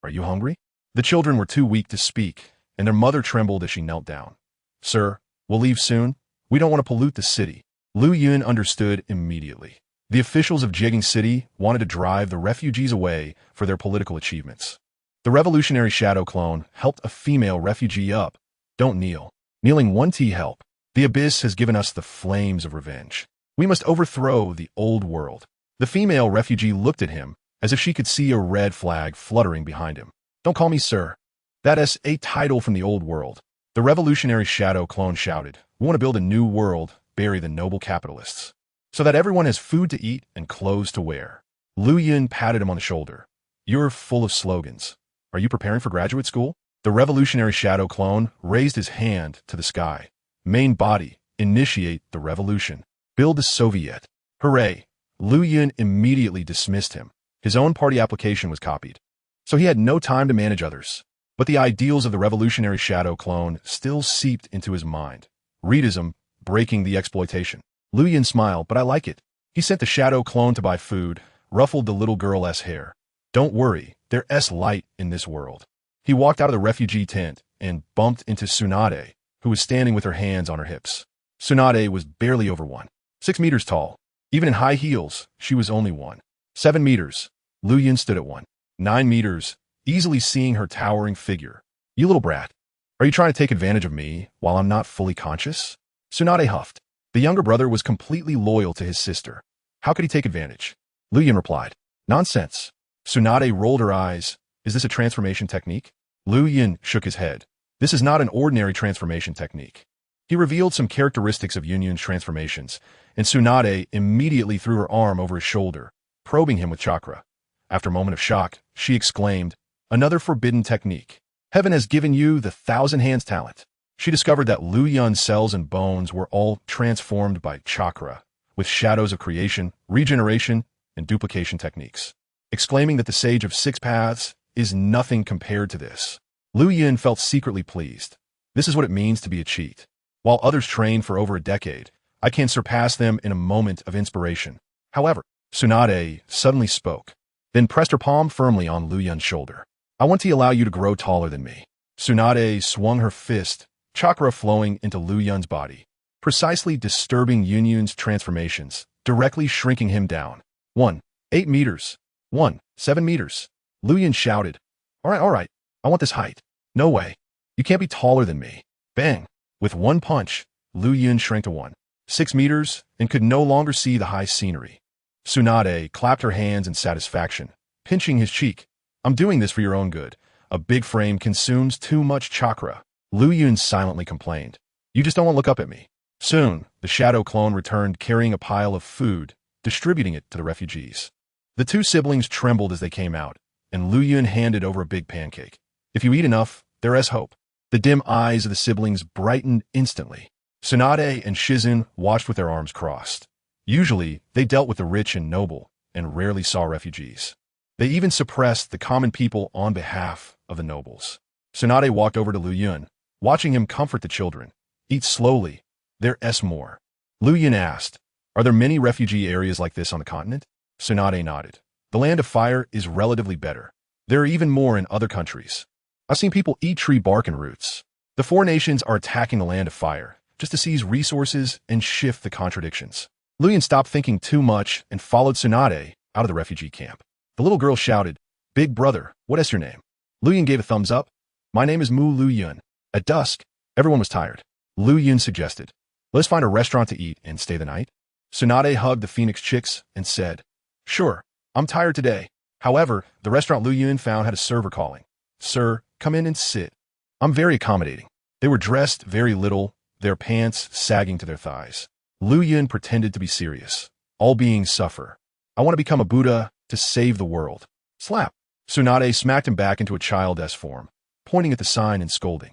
Are you hungry? The children were too weak to speak, and their mother trembled as she knelt down. Sir, we'll leave soon. We don't want to pollute the city. Liuyun understood immediately. The officials of Jigging City wanted to drive the refugees away for their political achievements. The revolutionary shadow clone helped a female refugee up. Don't kneel. Kneeling won't help. The abyss has given us the flames of revenge. We must overthrow the old world. The female refugee looked at him as if she could see a red flag fluttering behind him. Don't call me sir. That is a title from the old world. The revolutionary shadow clone shouted. We want to build a new world, bury the noble capitalists, so that everyone has food to eat and clothes to wear. Liuyun patted him on the shoulder. You're full of slogans. Are you preparing for graduate school? The revolutionary shadow clone raised his hand to the sky. Main body, initiate the revolution. Build the Soviet. Hooray! Liuyun immediately dismissed him. His own party application was copied, so he had no time to manage others. But the ideals of the revolutionary shadow clone still seeped into his mind. Readism, breaking the exploitation. Liuyun smiled, but I like it. He sent the shadow clone to buy food, ruffled the little girl's hair. Don't worry, there's light in this world. He walked out of the refugee tent and bumped into Tsunade, who was standing with her hands on her hips. Tsunade was barely over 1.6 meters tall. Even in high heels, she was only 1.7 meters. Liuyun stood at 1.9 meters, easily seeing her towering figure. You little brat. Are you trying to take advantage of me while I'm not fully conscious? Tsunade huffed. The younger brother was completely loyal to his sister. How could he take advantage? Liuyun replied. Nonsense. Tsunade rolled her eyes. Is this a transformation technique? Liuyun shook his head. This is not an ordinary transformation technique. He revealed some characteristics of Yunyun's transformations, and Tsunade immediately threw her arm over his shoulder, probing him with chakra. After a moment of shock, she exclaimed, Another forbidden technique. Heaven has given you the 1,000 hands talent. She discovered that Liuyun's cells and bones were all transformed by chakra, with shadows of creation, regeneration, and duplication techniques, exclaiming that the Sage of Six Paths is nothing compared to this. Liuyun felt secretly pleased. This is what it means to be a cheat. While others train for over a decade, I can surpass them in a moment of inspiration. However, Tsunade suddenly spoke, then pressed her palm firmly on Liuyun's shoulder. I want to allow you to grow taller than me. Tsunade swung her fist, chakra flowing into Liuyun's body, precisely disturbing Yunyun's transformations, directly shrinking him down. 1. 8 meters. 1. 7 meters. Liuyun shouted. All right, I want this height. No way. You can't be taller than me. Bang. With one punch, Liuyun shrank to 1. 6 meters and could no longer see the high scenery. Tsunade clapped her hands in satisfaction, pinching his cheek. I'm doing this for your own good. A big frame consumes too much chakra. Liuyun silently complained. You just don't want to look up at me. Soon, the shadow clone returned carrying a pile of food, distributing it to the refugees. The two siblings trembled as they came out, and Liuyun handed over a big pancake. If you eat enough, there is hope. The dim eyes of the siblings brightened instantly. Tsunade and Shizun watched with their arms crossed. Usually, they dealt with the rich and noble, and rarely saw refugees. They even suppressed the common people on behalf of the nobles. Tsunade walked over to Liuyun, watching him comfort the children. Eat slowly. There's more. Liuyun asked, are there many refugee areas like this on the continent? Tsunade nodded. The Land of Fire is relatively better. There are even more in other countries. I've seen people eat tree bark and roots. The four nations are attacking the Land of Fire, just to seize resources and shift the contradictions. Liuyun stopped thinking too much and followed Tsunade out of the refugee camp. The little girl shouted, Big brother, what is your name? Liuyun gave a thumbs up. My name is Mu Liuyun. At dusk, everyone was tired. Liuyun suggested, let's find a restaurant to eat and stay the night. Tsunade hugged the phoenix chicks and said, sure, I'm tired today. However, the restaurant Liuyun found had a server calling. Sir, come in and sit. I'm very accommodating. They were dressed very little, their pants sagging to their thighs. Liuyun pretended to be serious. All beings suffer. I want to become a Buddha to save the world. Slap. Tsunade smacked him back into a childish form, pointing at the sign and scolding.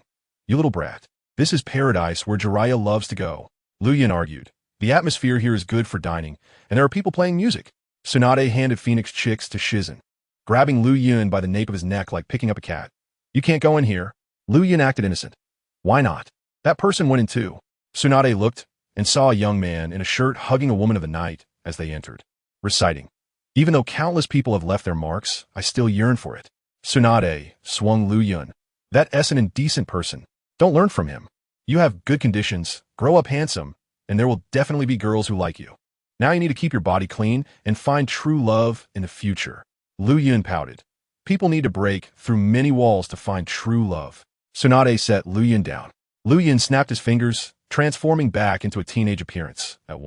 You little brat. This is paradise where Jiraiya loves to go. Liuyun argued. The atmosphere here is good for dining, and there are people playing music. Tsunade handed Phoenix Chicks to Shizun, grabbing Liuyun by the nape of his neck like picking up a cat. You can't go in here. Liuyun acted innocent. Why not? That person went in too. Tsunade looked and saw a young man in a shirt hugging a woman of the night as they entered, reciting, even though countless people have left their marks, I still yearn for it. Tsunade swung Liuyun. That's an indecent person. Don't learn from him. You have good conditions, grow up handsome, and there will definitely be girls who like you. Now you need to keep your body clean and find true love in the future. Liuyun pouted. People need to break through many walls to find true love. Tsunade set Liuyun down. Liuyun snapped his fingers, transforming back into a teenage appearance at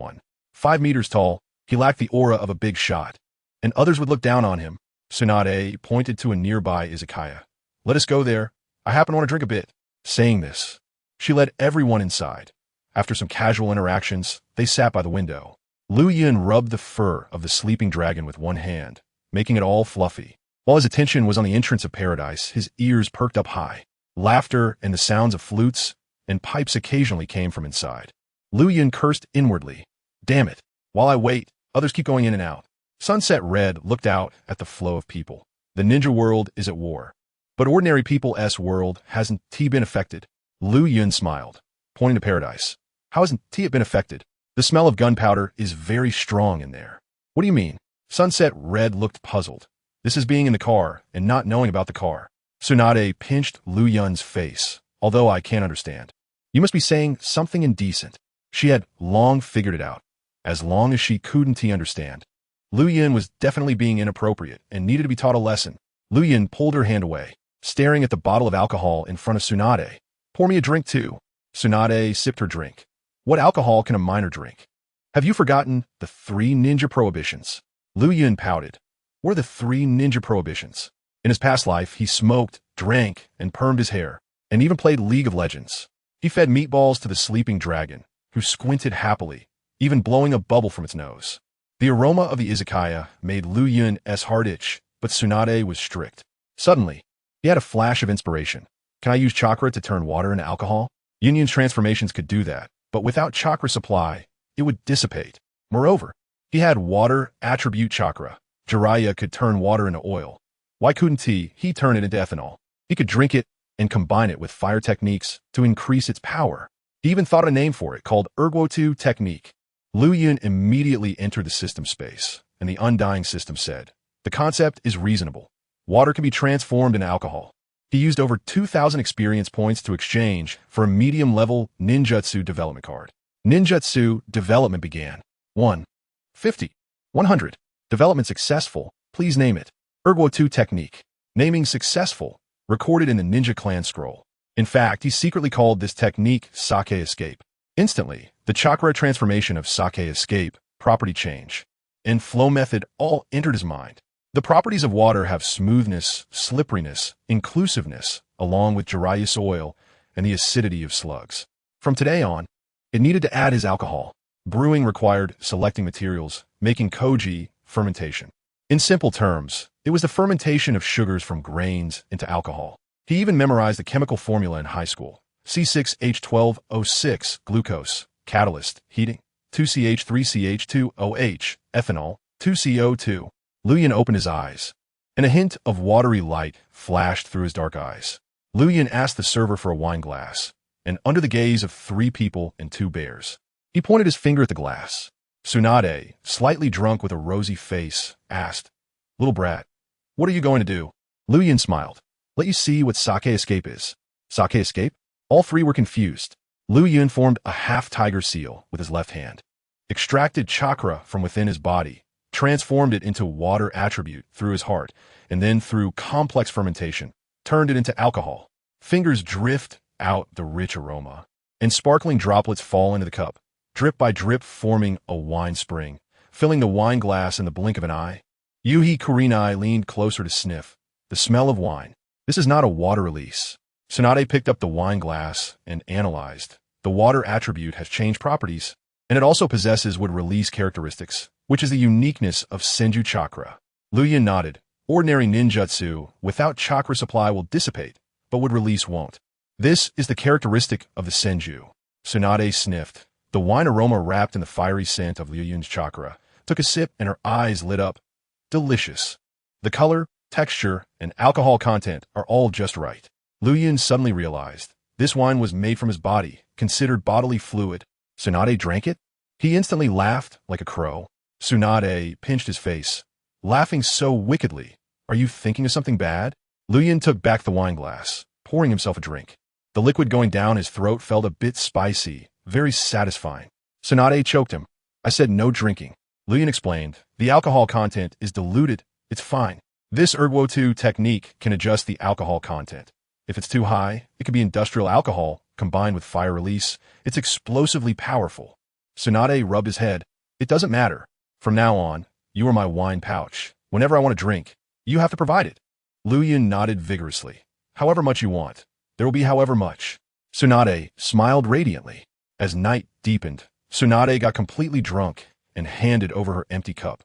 5 meters tall. He lacked the aura of a big shot, and others would look down on him. Tsunade pointed to a nearby izakaya. Let us go there. I happen to want to drink a bit. Saying this, she led everyone inside. After some casual interactions, they sat by the window. Liuyun rubbed the fur of the sleeping dragon with one hand, making it all fluffy. While his attention was on the entrance of paradise, his ears perked up high. Laughter and the sounds of flutes and pipes occasionally came from inside. Liuyun cursed inwardly. Damn it. While I wait, others keep going in and out. Sunset Red looked out at the flow of people. The ninja world is at war. But ordinary people's world hasn't been affected. Liuyun smiled, pointing to paradise. How hasn't it been affected? The smell of gunpowder is very strong in there. What do you mean? Sunset Red looked puzzled. This is being in the car and not knowing about the car. Tsunade pinched Liuyun's face, although I can't understand. You must be saying something indecent. She had long figured it out, as long as she couldn't understand. Liuyun was definitely being inappropriate and needed to be taught a lesson. Liuyun pulled her hand away, staring at the bottle of alcohol in front of Tsunade. Pour me a drink too. Tsunade sipped her drink. What alcohol can a minor drink? Have you forgotten the 3 ninja prohibitions? Liuyun pouted. What are the 3 ninja prohibitions? In his past life, he smoked, drank, and permed his hair, and even played League of Legends. He fed meatballs to the sleeping dragon, who squinted happily, even blowing a bubble from its nose. The aroma of the izakaya made Liuyun's heart itch, but Tsunade was strict. Suddenly, he had a flash of inspiration. Can I use chakra to turn water into alcohol? Union's transformations could do that, but without chakra supply, it would dissipate. Moreover, he had water attribute chakra. Jiraiya could turn water into oil. Why couldn't he turn it into ethanol? He could drink it and combine it with fire techniques to increase its power. He even thought a name for it called Erguo-2 technique. Liuyun immediately entered the system space, and the Undying system said, "The concept is reasonable. Water can be transformed into alcohol." He used over 2,000 experience points to exchange for a medium-level ninjutsu development card. Ninjutsu development began. 1. 50. 100. Development successful. Please name it. Erguo-2 technique. Naming successful. Recorded in the Ninja Clan scroll. In fact, he secretly called this technique Sake Escape. Instantly, the chakra transformation of Sake Escape, property change, and flow method all entered his mind. The properties of water have smoothness, slipperiness, inclusiveness, along with Jiraiya's oil and the acidity of slugs. From today on, it needed to add his alcohol. Brewing required selecting materials, making koji, fermentation. In simple terms, it was the fermentation of sugars from grains into alcohol. He even memorized the chemical formula in high school. C6H12O6, glucose, catalyst, heating, 2CH3CH2OH, ethanol, 2CO2. Liuyun opened his eyes, and a hint of watery light flashed through his dark eyes. Liuyun asked the server for a wine glass, and under the gaze of 3 people and 2 bears, he pointed his finger at the glass. Tsunade, slightly drunk with a rosy face, asked, "Little brat, what are you going to do?" Liuyun smiled. "Let you see what Sake Escape is." Sake Escape? All 3 were confused. Liuyun formed a half-tiger seal with his left hand, extracted chakra from within his body, transformed it into water attribute through his heart, and then through complex fermentation, turned it into alcohol. Fingers drift out the rich aroma, and sparkling droplets fall into the cup, drip by drip forming a wine spring, filling the wine glass in the blink of an eye. Yuhi Kurenai leaned closer to sniff. The smell of wine. This is not a water release. Tsunade picked up the wine glass and analyzed. The water attribute has changed properties, and it also possesses would release characteristics, which is the uniqueness of Senju chakra. Liuyun nodded. Ordinary ninjutsu without chakra supply will dissipate, but would release won't. This is the characteristic of the Senju. Tsunade sniffed. The wine aroma wrapped in the fiery scent of Liuyun's chakra, took a sip and her eyes lit up. Delicious. The color, texture, and alcohol content are all just right. Liuyun suddenly realized this wine was made from his body, considered bodily fluid. Tsunade drank it? He instantly laughed like a crow. Tsunade pinched his face, laughing so wickedly. "Are you thinking of something bad?" Liuyun took back the wine glass, pouring himself a drink. The liquid going down his throat felt a bit spicy, very satisfying. Tsunade choked him. "I said no drinking." Liuyun explained, "The alcohol content is diluted. It's fine. This Erguo-2 technique can adjust the alcohol content. If it's too high, it could be industrial alcohol combined with fire release. It's explosively powerful." Tsunade rubbed his head. "It doesn't matter. From now on, you are my wine pouch. Whenever I want to drink, you have to provide it." Liuyun nodded vigorously. "However much you want. There will be however much." Tsunade smiled radiantly. As night deepened, Tsunade got completely drunk and handed over her empty cup.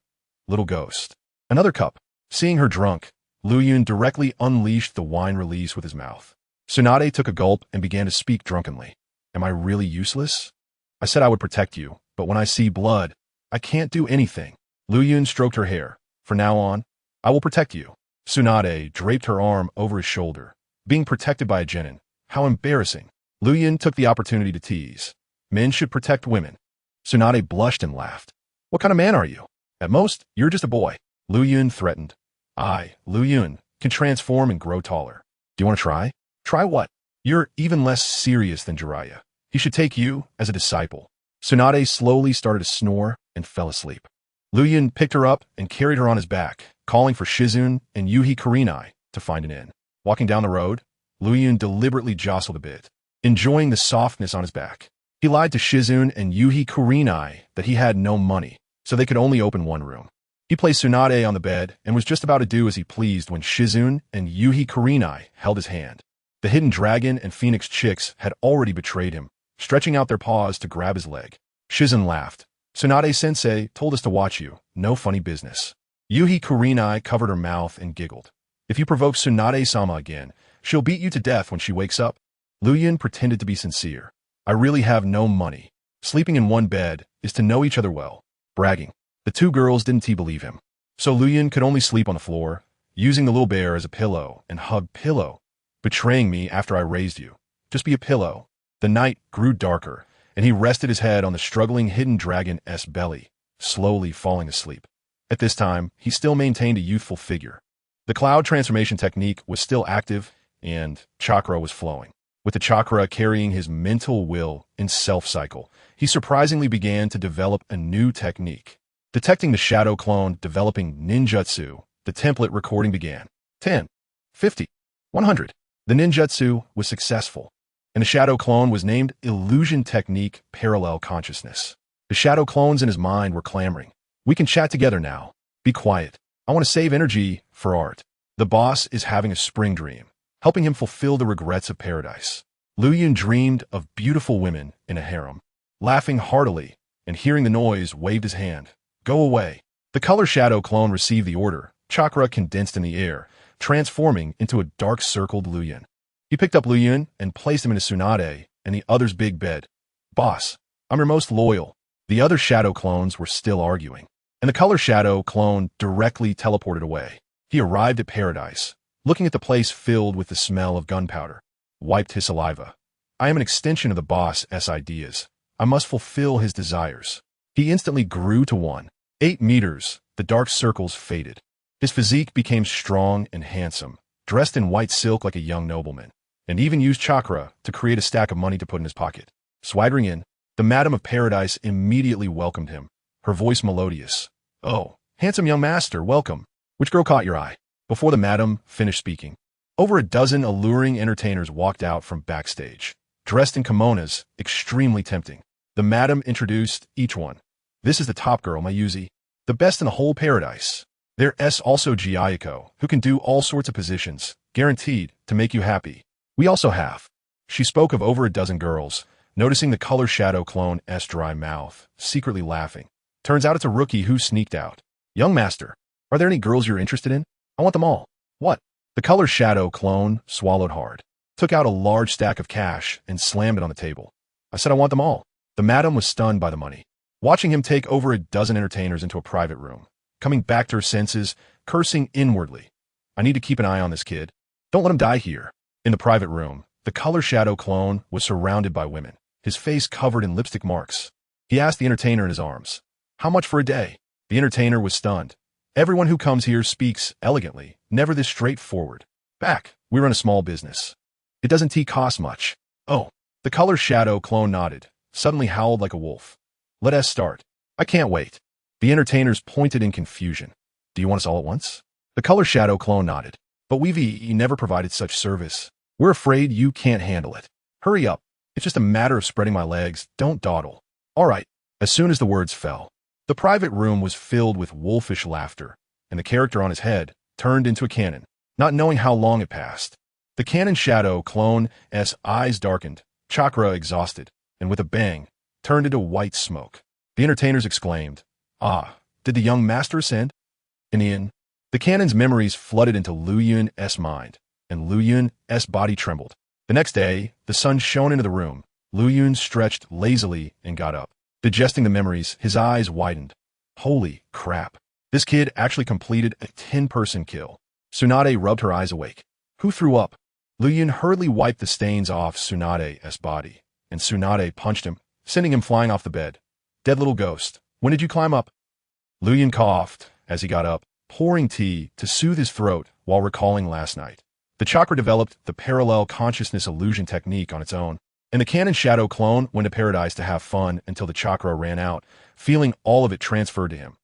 "Little ghost." Another cup. Seeing her drunk, Liuyun directly unleashed the wine release with his mouth. Tsunade took a gulp and began to speak drunkenly. "Am I really useless? I said I would protect you, but when I see blood, I can't do anything." Liuyun stroked her hair. "From now on, I will protect you." Tsunade draped her arm over his shoulder. Being protected by a genin. How embarrassing. Liuyun took the opportunity to tease. "Men should protect women." Tsunade blushed and laughed. "What kind of man are you? At most, you're just a boy." Liuyun threatened. "I, Liuyun, can transform and grow taller. Do you want to try?" "Try what?" "You're even less serious than Jiraiya. He should take you as a disciple." Tsunade slowly started to snore and fell asleep. Liuyun picked her up and carried her on his back, calling for Shizune and Yuhi Kurenai to find an inn. Walking down the road, Liuyun deliberately jostled a bit, enjoying the softness on his back. He lied to Shizune and Yuhi Kurenai that he had no money, so they could only open one room. He placed Tsunade on the bed and was just about to do as he pleased when Shizune and Yuhi Kurenai held his hand. The hidden dragon and phoenix chicks had already betrayed him, stretching out their paws to grab his leg. Shizune laughed. "Tsunade-sensei told us to watch you. No funny business." Yuhi Kurenai covered her mouth and giggled. "If you provoke Tsunade-sama again, she'll beat you to death when she wakes up." Liuyun pretended to be sincere. I really have no money. Sleeping in one bed is to know each other well. Bragging. The two girls didn't believe him. So Liuyun could only sleep on the floor, using the little bear as a pillow and hug pillow. Betraying me after I raised you. Just be a pillow. The night grew darker, and he rested his head on the struggling hidden dragon's belly, slowly falling asleep. At this time, he still maintained a youthful figure. The cloud transformation technique was still active, and chakra was flowing. With the chakra carrying his mental will in self-cycle, he surprisingly began to develop a new technique. Detecting the shadow clone developing ninjutsu, the template recording began. 10, 50, 100. The ninjutsu was successful, and the shadow clone was named Illusion Technique Parallel Consciousness. The shadow clones in his mind were clamoring. We can chat together now. Be quiet. I want to save energy for art. The boss is having a spring dream, helping him fulfill the regrets of paradise. Liuyun dreamed of beautiful women in a harem. Laughing heartily and hearing the noise, waved his hand. Go away. The color shadow clone received the order. Chakra condensed in the air, transforming into a dark-circled Liuyun. He picked up Liuyun and placed him in a Tsunade and the other's big bed. Boss, I'm your most loyal. The other shadow clones were still arguing, and the color shadow clone directly teleported away. He arrived at paradise, looking at the place filled with the smell of gunpowder. Wiped his saliva. I am an extension of the boss's ideas. I must fulfill his desires. He instantly grew to 1.8 meters. The dark circles faded. His physique became strong and handsome, dressed in white silk like a young nobleman, and even used chakra to create a stack of money to put in his pocket. Swaggering in, the Madam of Paradise immediately welcomed him, her voice melodious. Oh, handsome young master, welcome. Which girl caught your eye? Before the Madam finished speaking, over a dozen alluring entertainers walked out from backstage, dressed in kimonos, extremely tempting. The Madam introduced each one. This is the top girl, Mayuzi, the best in the whole paradise. There's also Giayako, who can do all sorts of positions, guaranteed to make you happy. We also have. She spoke of over a dozen girls, noticing the color shadow clone's dry mouth, secretly laughing. Turns out it's a rookie who sneaked out. Young master, are there any girls you're interested in? I want them all. What? The color shadow clone swallowed hard, took out a large stack of cash and slammed it on the table. I said I want them all. The Madam was stunned by the money, watching him take over a dozen entertainers into a private room, coming back to her senses, cursing inwardly. I need to keep an eye on this kid. Don't let him die here. In the private room, the color shadow clone was surrounded by women, his face covered in lipstick marks. He asked the entertainer in his arms, how much for a day? The entertainer was stunned. Everyone who comes here speaks elegantly, never this straightforward. Back, we run a small business. It doesn't cost much. Oh, the color shadow clone nodded, suddenly howled like a wolf. Let us start. I can't wait. The entertainers pointed in confusion. Do you want us all at once? The color shadow clone nodded. But we've never provided such service. We're afraid you can't handle it. Hurry up. It's just a matter of spreading my legs. Don't dawdle. All right. As soon as the words fell, the private room was filled with wolfish laughter, and the character on his head turned into a cannon, not knowing how long it passed. The cannon shadow clone's eyes darkened, chakra exhausted, and with a bang, turned into white smoke. The entertainers exclaimed, Ah, did the young master ascend? In the end, the cannon's memories flooded into Liuyun's mind, and Liuyun's body trembled. The next day, the sun shone into the room. Liuyun stretched lazily and got up. Digesting the memories, his eyes widened. Holy crap. This kid actually completed a 10-person kill. Tsunade rubbed her eyes awake. Who threw up? Liuyun hurriedly wiped the stains off Tsunade's body, and Tsunade punched him, sending him flying off the bed. Dead little ghost. When did you climb up? Liuyun coughed as he got up, pouring tea to soothe his throat while recalling last night. The chakra developed the parallel consciousness illusion technique on its own, and the cannon shadow clone went to paradise to have fun until the chakra ran out, feeling all of it transferred to him.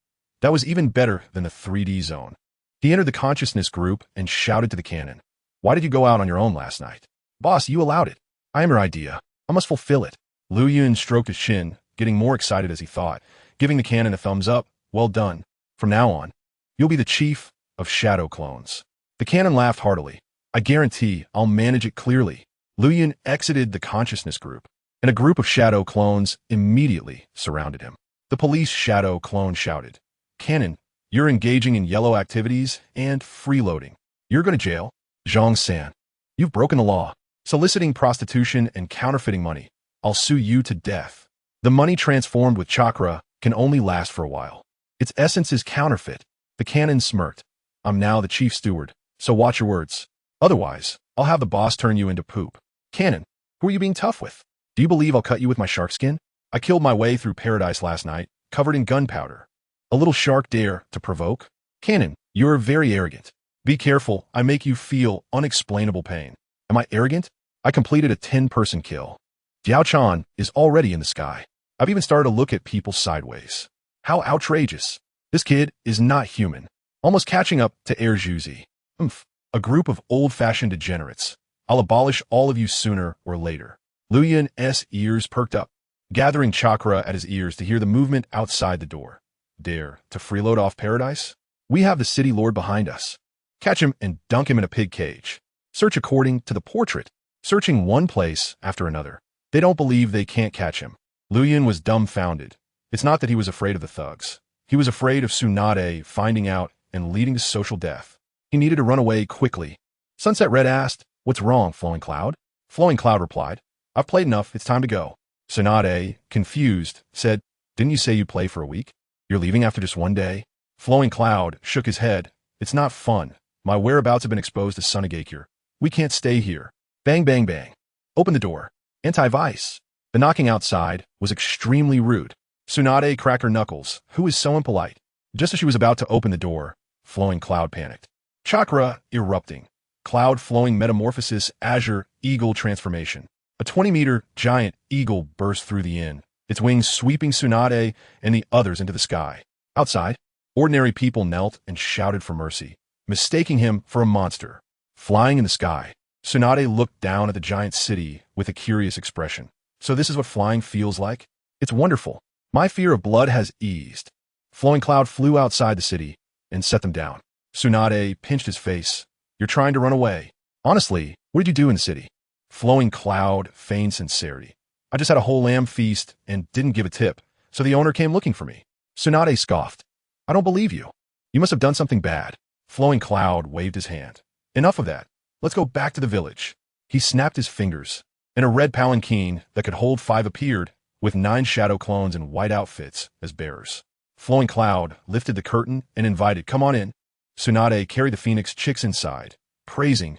That was even better than the 3D zone. He entered the consciousness group and shouted to the cannon. Why did you go out on your own last night? Boss, you allowed it. I am your idea. I must fulfill it. Liuyun stroked his chin, getting more excited as he thought, giving the cannon a thumbs up. Well done. From now on, you'll be the chief of shadow clones. The cannon laughed heartily. I guarantee I'll manage it clearly. Liuyun exited the consciousness group, and a group of shadow clones immediately surrounded him. The police shadow clone shouted, Cannon, you're engaging in yellow activities and freeloading. You're going to jail. Zhang San, you've broken the law. Soliciting prostitution and counterfeiting money. I'll sue you to death. The money transformed with chakra can only last for a while. Its essence is counterfeit. The canon smirked. I'm now the chief steward, so watch your words. Otherwise, I'll have the boss turn you into poop. Canon, who are you being tough with? Do you believe I'll cut you with my shark skin? I killed my way through paradise last night, covered in gunpowder. A little shark dare to provoke? Canon, you're very arrogant. Be careful, I make you feel unexplainable pain. Am I arrogant? I completed a 10-person kill. Jiao Chan is already in the sky. I've even started to look at people sideways. How outrageous. This kid is not human. Almost catching up to Air Juzi. A group of old-fashioned degenerates. I'll abolish all of you sooner or later. Liuyun's ears perked up, gathering chakra at his ears to hear the movement outside the door. Dare to freeload off paradise? We have the city lord behind us. Catch him and dunk him in a pig cage. Search according to the portrait, searching one place after another. They don't believe they can't catch him. Liuyun was dumbfounded. It's not that he was afraid of the thugs. He was afraid of Tsunade finding out and leading to social death. He needed to run away quickly. Sunset Red asked, "What's wrong, Flowing Cloud?" Flowing Cloud replied, "I've played enough, it's time to go." Tsunade, confused, said, "Didn't you say you'd play for a week? You're leaving after just one day?" Flowing Cloud shook his head. "It's not fun. My whereabouts have been exposed to Sunagakure. We can't stay here." Bang, bang, bang. Open the door. Anti-vice. The knocking outside was extremely rude. Tsunade cracked her knuckles. Who is so impolite? Just as she was about to open the door, Flowing Cloud panicked. Chakra erupting. Cloud flowing metamorphosis, azure, eagle transformation. A 20-meter giant eagle burst through the inn, its wings sweeping Tsunade and the others into the sky. Outside, ordinary people knelt and shouted for mercy, mistaking him for a monster. Flying in the sky, Tsunade looked down at the giant city with a curious expression. So this is what flying feels like? It's wonderful. My fear of blood has eased. Flowing Cloud flew outside the city and set them down. Tsunade pinched his face. You're trying to run away. Honestly, what did you do in the city? Flowing Cloud feigned sincerity. I just had a whole lamb feast and didn't give a tip, so the owner came looking for me. Tsunade scoffed. I don't believe you. You must have done something bad. Flowing Cloud waved his hand. Enough of that. Let's go back to the village. He snapped his fingers, and a red palanquin that could hold 5 appeared, with 9 shadow clones in white outfits as bearers. Flowing Cloud lifted the curtain and invited, come on in. Tsunade carried the Phoenix chicks inside, praising,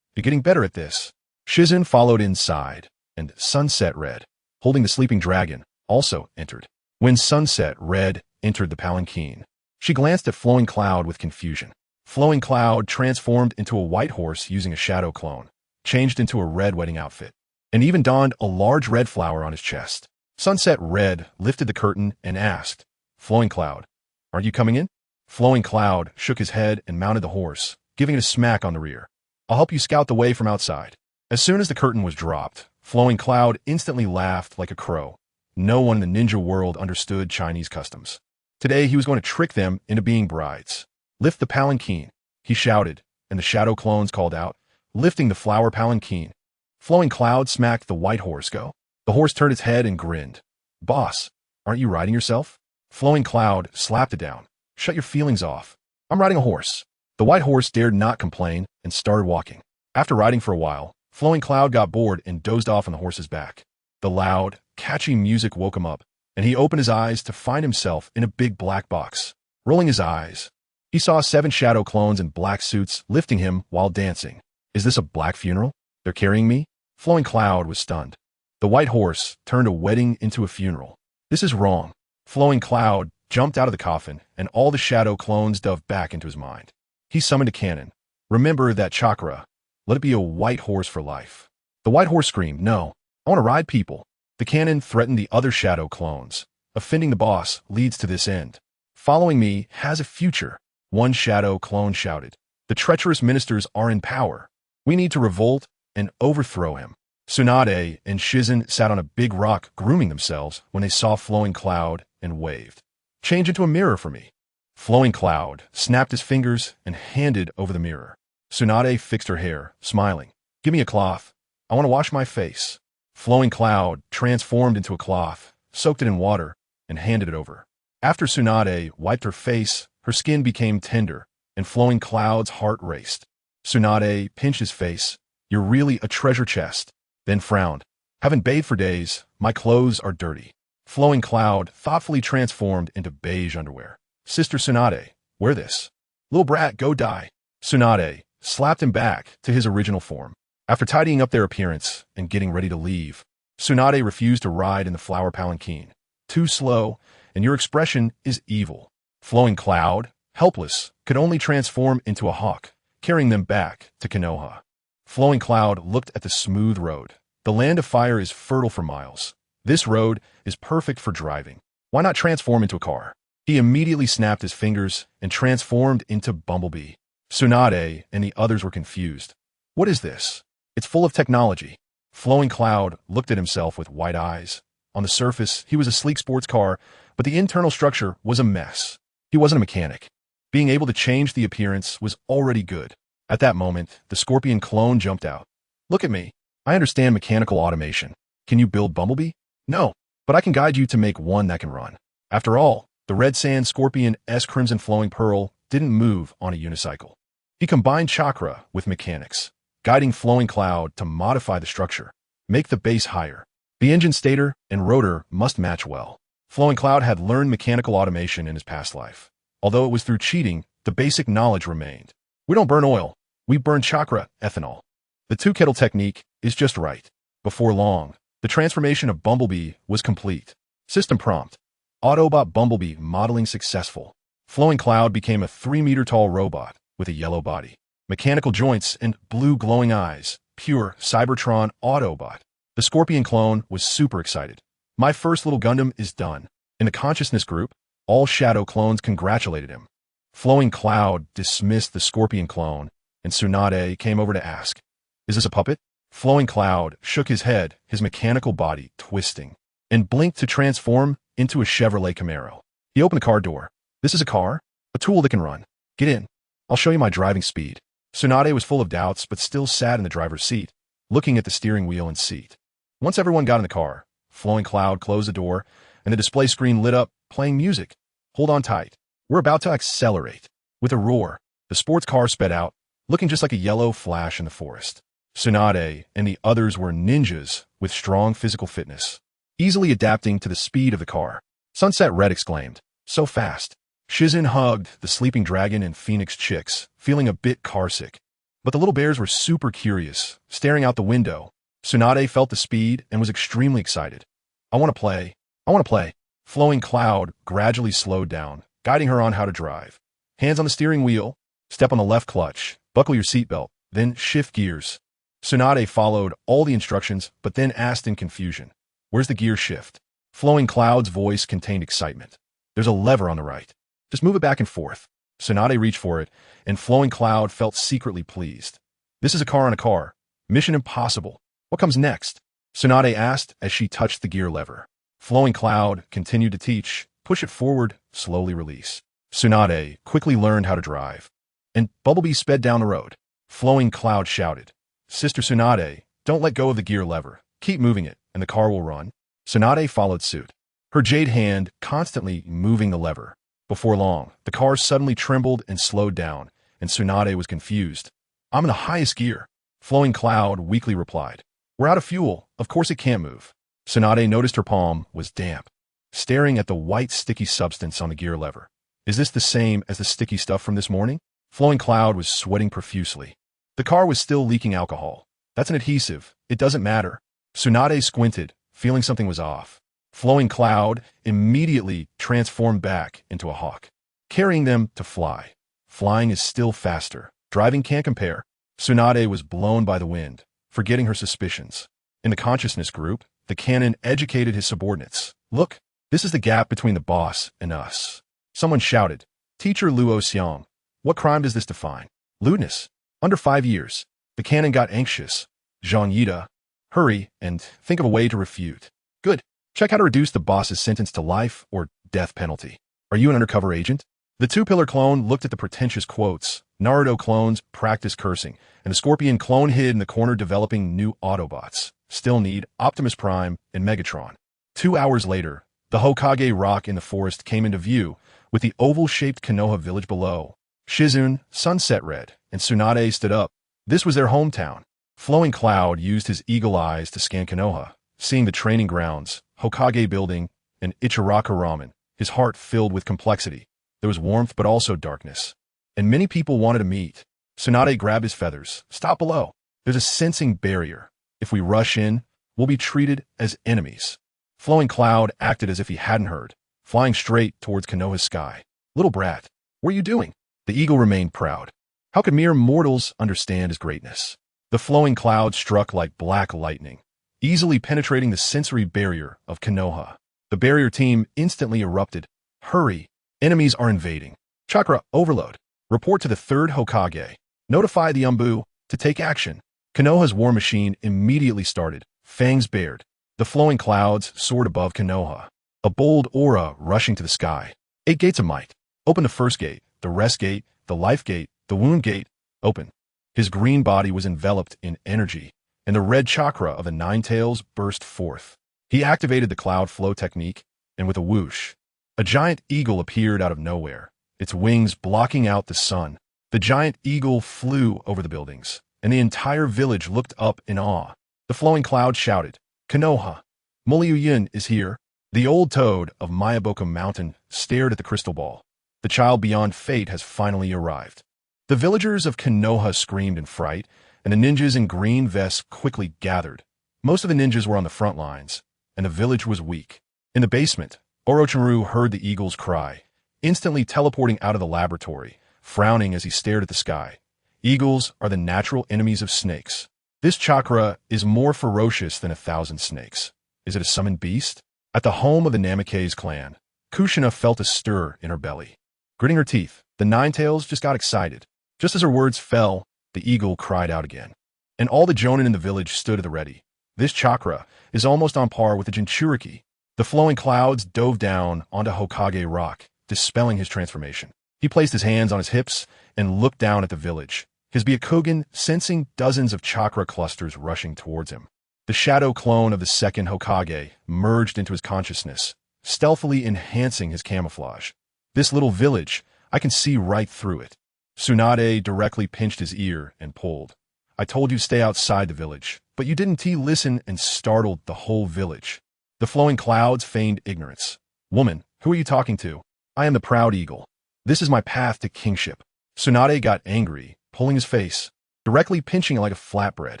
you're getting better at this. Shizen followed inside, and Sunset Red, holding the sleeping dragon, also entered. When Sunset Red entered the palanquin, she glanced at Flowing Cloud with confusion. Flowing Cloud transformed into a white horse using a shadow clone, changed into a red wedding outfit, and even donned a large red flower on his chest. Sunset Red lifted the curtain and asked, Flowing Cloud, aren't you coming in? Flowing Cloud shook his head and mounted the horse, giving it a smack on the rear. I'll help you scout the way from outside. As soon as the curtain was dropped, Flowing Cloud instantly laughed like a crow. No one in the ninja world understood Chinese customs. Today he was going to trick them into being brides. Lift the palanquin, he shouted, and the shadow clones called out, lifting the flower palanquin. Flowing Cloud smacked the white horse go. The horse turned its head and grinned. Boss, aren't you riding yourself? Flowing Cloud slapped it down. Shut your feelings off. I'm riding a horse. The white horse dared not complain and started walking. After riding for a while, Flowing Cloud got bored and dozed off on the horse's back. The loud, catchy music woke him up, and he opened his eyes to find himself in a big black box. Rolling his eyes, he saw 7 shadow clones in black suits lifting him while dancing. Is this a black funeral? They're carrying me? Flowing Cloud was stunned. The white horse turned a wedding into a funeral. This is wrong. Flowing Cloud jumped out of the coffin, and all the shadow clones dove back into his mind. He summoned a cannon. Remember that chakra. Let it be a white horse for life. The white horse screamed, no, I want to ride people. The cannon threatened the other shadow clones. Offending the boss leads to this end. Following me has a future. One shadow clone shouted. The treacherous ministers are in power. We need to revolt and overthrow him. Tsunade and Shizen sat on a big rock grooming themselves when they saw Flowing Cloud and waved. Change into a mirror for me. Flowing Cloud snapped his fingers and handed over the mirror. Tsunade fixed her hair, smiling. Give me a cloth. I want to wash my face. Flowing Cloud transformed into a cloth, soaked it in water, and handed it over. After Tsunade wiped her face, her skin became tender, and Flowing Cloud's heart raced. Tsunade pinched his face. You're really a treasure chest. Then frowned. Haven't bathed for days. My clothes are dirty. Flowing Cloud thoughtfully transformed into beige underwear. Sister Tsunade, wear this. Little brat, go die. Tsunade slapped him back to his original form. After tidying up their appearance and getting ready to leave, Tsunade refused to ride in the flower palanquin. Too slow, and your expression is evil. Flowing Cloud, helpless, could only transform into a hawk, carrying them back to Konoha. Flowing Cloud looked at the smooth road. The land of fire is fertile for miles. This road is perfect for driving. Why not transform into a car? He immediately snapped his fingers and transformed into Bumblebee. Tsunade and the others were confused. What is this? It's full of technology. Flowing Cloud looked at himself with wide eyes. On the surface, he was a sleek sports car, but the internal structure was a mess. He wasn't a mechanic. Being able to change the appearance was already good. At that moment, the Scorpion clone jumped out. Look at me. I understand mechanical automation. Can you build Bumblebee? No, but I can guide you to make one that can run. After all, the Red Sand Scorpion S Crimson Flowing Pearl didn't move on a unicycle. He combined chakra with mechanics, guiding Flowing Cloud to modify the structure, make the base higher. The engine stator and rotor must match well. Flowing Cloud had learned mechanical automation in his past life. Although it was through cheating, the basic knowledge remained. We don't burn oil. We burn chakra, ethanol. The two-kettle technique is just right. Before long, the transformation of Bumblebee was complete. System prompt. Autobot Bumblebee modeling successful. Flowing Cloud became a 3-meter-tall robot with a yellow body, mechanical joints, and blue glowing eyes. Pure Cybertron Autobot. The Scorpion clone was super excited. My first little Gundam is done. In the consciousness group, all Shadow clones congratulated him. Flowing Cloud dismissed the Scorpion clone, and Tsunade came over to ask, "Is this a puppet?" Flowing Cloud shook his head, his mechanical body twisting, and blinked to transform into a Chevrolet Camaro. He opened the car door. "This is a car? A tool that can run. Get in. I'll show you my driving speed." Tsunade was full of doubts, but still sat in the driver's seat, looking at the steering wheel and seat. Once everyone got in the car, Flowing Cloud closed the door, and the display screen lit up, playing music. "Hold on tight. We're about to accelerate." With a roar, the sports car sped out, looking just like a yellow flash in the forest. Tsunade and the others were ninjas with strong physical fitness, easily adapting to the speed of the car. Sunset Red exclaimed, "So fast." Shizun hugged the sleeping dragon and Phoenix Chicks, feeling a bit carsick. But the little bears were super curious, staring out the window. Tsunade felt the speed and was extremely excited. "I want to play. I want to play." Flowing Cloud gradually slowed down, guiding her on how to drive. Hands on the steering wheel, step on the left clutch, buckle your seatbelt, then shift gears. Tsunade followed all the instructions, but then asked in confusion, "Where's the gear shift?" Flowing Cloud's voice contained excitement. "There's a lever on the right. Just move it back and forth." Tsunade reached for it, and Flowing Cloud felt secretly pleased. "This is a car on a car. Mission impossible. What comes next?" Tsunade asked as she touched the gear lever. Flowing Cloud continued to teach, push it forward, slowly release. Tsunade quickly learned how to drive, and Bumblebee sped down the road. Flowing Cloud shouted, "Sister Tsunade, don't let go of the gear lever. Keep moving it, and the car will run." Tsunade followed suit, her jade hand constantly moving the lever. Before long, the car suddenly trembled and slowed down, and Tsunade was confused. "I'm in the highest gear." Flowing Cloud weakly replied, "We're out of fuel. Of course it can't move." Tsunade noticed her palm was damp, staring at the white sticky substance on the gear lever. "Is this the same as the sticky stuff from this morning?" Flowing Cloud was sweating profusely. The car was still leaking alcohol. "That's an adhesive. It doesn't matter." Tsunade squinted, feeling something was off. Flowing Cloud immediately transformed back into a hawk, carrying them to fly. Flying is still faster. Driving can't compare. Tsunade was blown by the wind, forgetting her suspicions. In the consciousness group, the canon educated his subordinates. "Look, this is the gap between the boss and us." Someone shouted, "Teacher Luo Xiang, what crime does this define?" "Lewdness. Under 5 years." The canon got anxious. Zhang Yida, hurry and think of a way to refute. "Good. Check how to reduce the boss's sentence to life or death penalty." "Are you an undercover agent?" The two-pillar clone looked at the pretentious quotes. Naruto clones practice cursing, and the Scorpion clone hid in the corner developing new Autobots. Still need Optimus Prime and Megatron. 2 hours later, the Hokage rock in the forest came into view, with the oval-shaped Konoha village below. Shizun, Sunset Red, and Tsunade stood up. This was their hometown. Flowing Cloud used his eagle eyes to scan Konoha, seeing the training grounds, Hokage building, and Ichiraka ramen, his heart filled with complexity. There was warmth but also darkness. And many people wanted to meet. Tsunade grabbed his feathers. Stop below. There's a sensing barrier. If we rush in, we'll be treated as enemies. Flowing Cloud acted as if he hadn't heard, flying straight towards Konoha's sky. Little brat, what are you doing? The eagle remained proud. How could mere mortals understand his greatness? The flowing cloud struck like black lightning, easily penetrating the sensory barrier of Konoha. The barrier team instantly erupted. Hurry! Enemies are invading. Chakra overload. Report to the third Hokage. Notify the Umbu to take action. Konoha's war machine immediately started, fangs bared. The flowing clouds soared above Konoha, a bold aura rushing to the sky. 8 gates of might. Open the first gate, the rest gate, the life gate, the wound gate. Open. His green body was enveloped in energy, and the red chakra of the Nine Tails burst forth. He activated the cloud flow technique, and with a whoosh, a giant eagle appeared out of nowhere, its wings blocking out the sun. The giant eagle flew over the buildings, and the entire village looked up in awe. The flowing cloud shouted, Konoha, Liuyun is here. The old toad of Mayaboka Mountain stared at the crystal ball. The child beyond fate has finally arrived. The villagers of Konoha screamed in fright, and the ninjas in green vests quickly gathered. Most of the ninjas were on the front lines, and the village was weak. In the basement, Orochimaru heard the eagle's cry, instantly teleporting out of the laboratory, frowning as he stared at the sky. Eagles are the natural enemies of snakes. This chakra is more ferocious than 1,000 snakes. Is it a summoned beast? At the home of the Namikaze clan, Kushina felt a stir in her belly. Gritting her teeth, the Nine Tails just got excited. Just as her words fell, the eagle cried out again. And all the Jonin in the village stood at the ready. This chakra is almost on par with the Jinchuriki. The flowing clouds dove down onto Hokage Rock, dispelling his transformation. He placed his hands on his hips and looked down at the village, his Byakugan sensing dozens of chakra clusters rushing towards him. The shadow clone of the second Hokage merged into his consciousness, stealthily enhancing his camouflage. This little village, I can see right through it. Tsunade directly pinched his ear and pulled. I told you to stay outside the village, but you didn't listen and startled the whole village. The flowing clouds feigned ignorance. Woman, who are you talking to? I am the proud eagle. This is my path to kingship. Tsunade got angry, pulling his face, directly pinching it like a flatbread.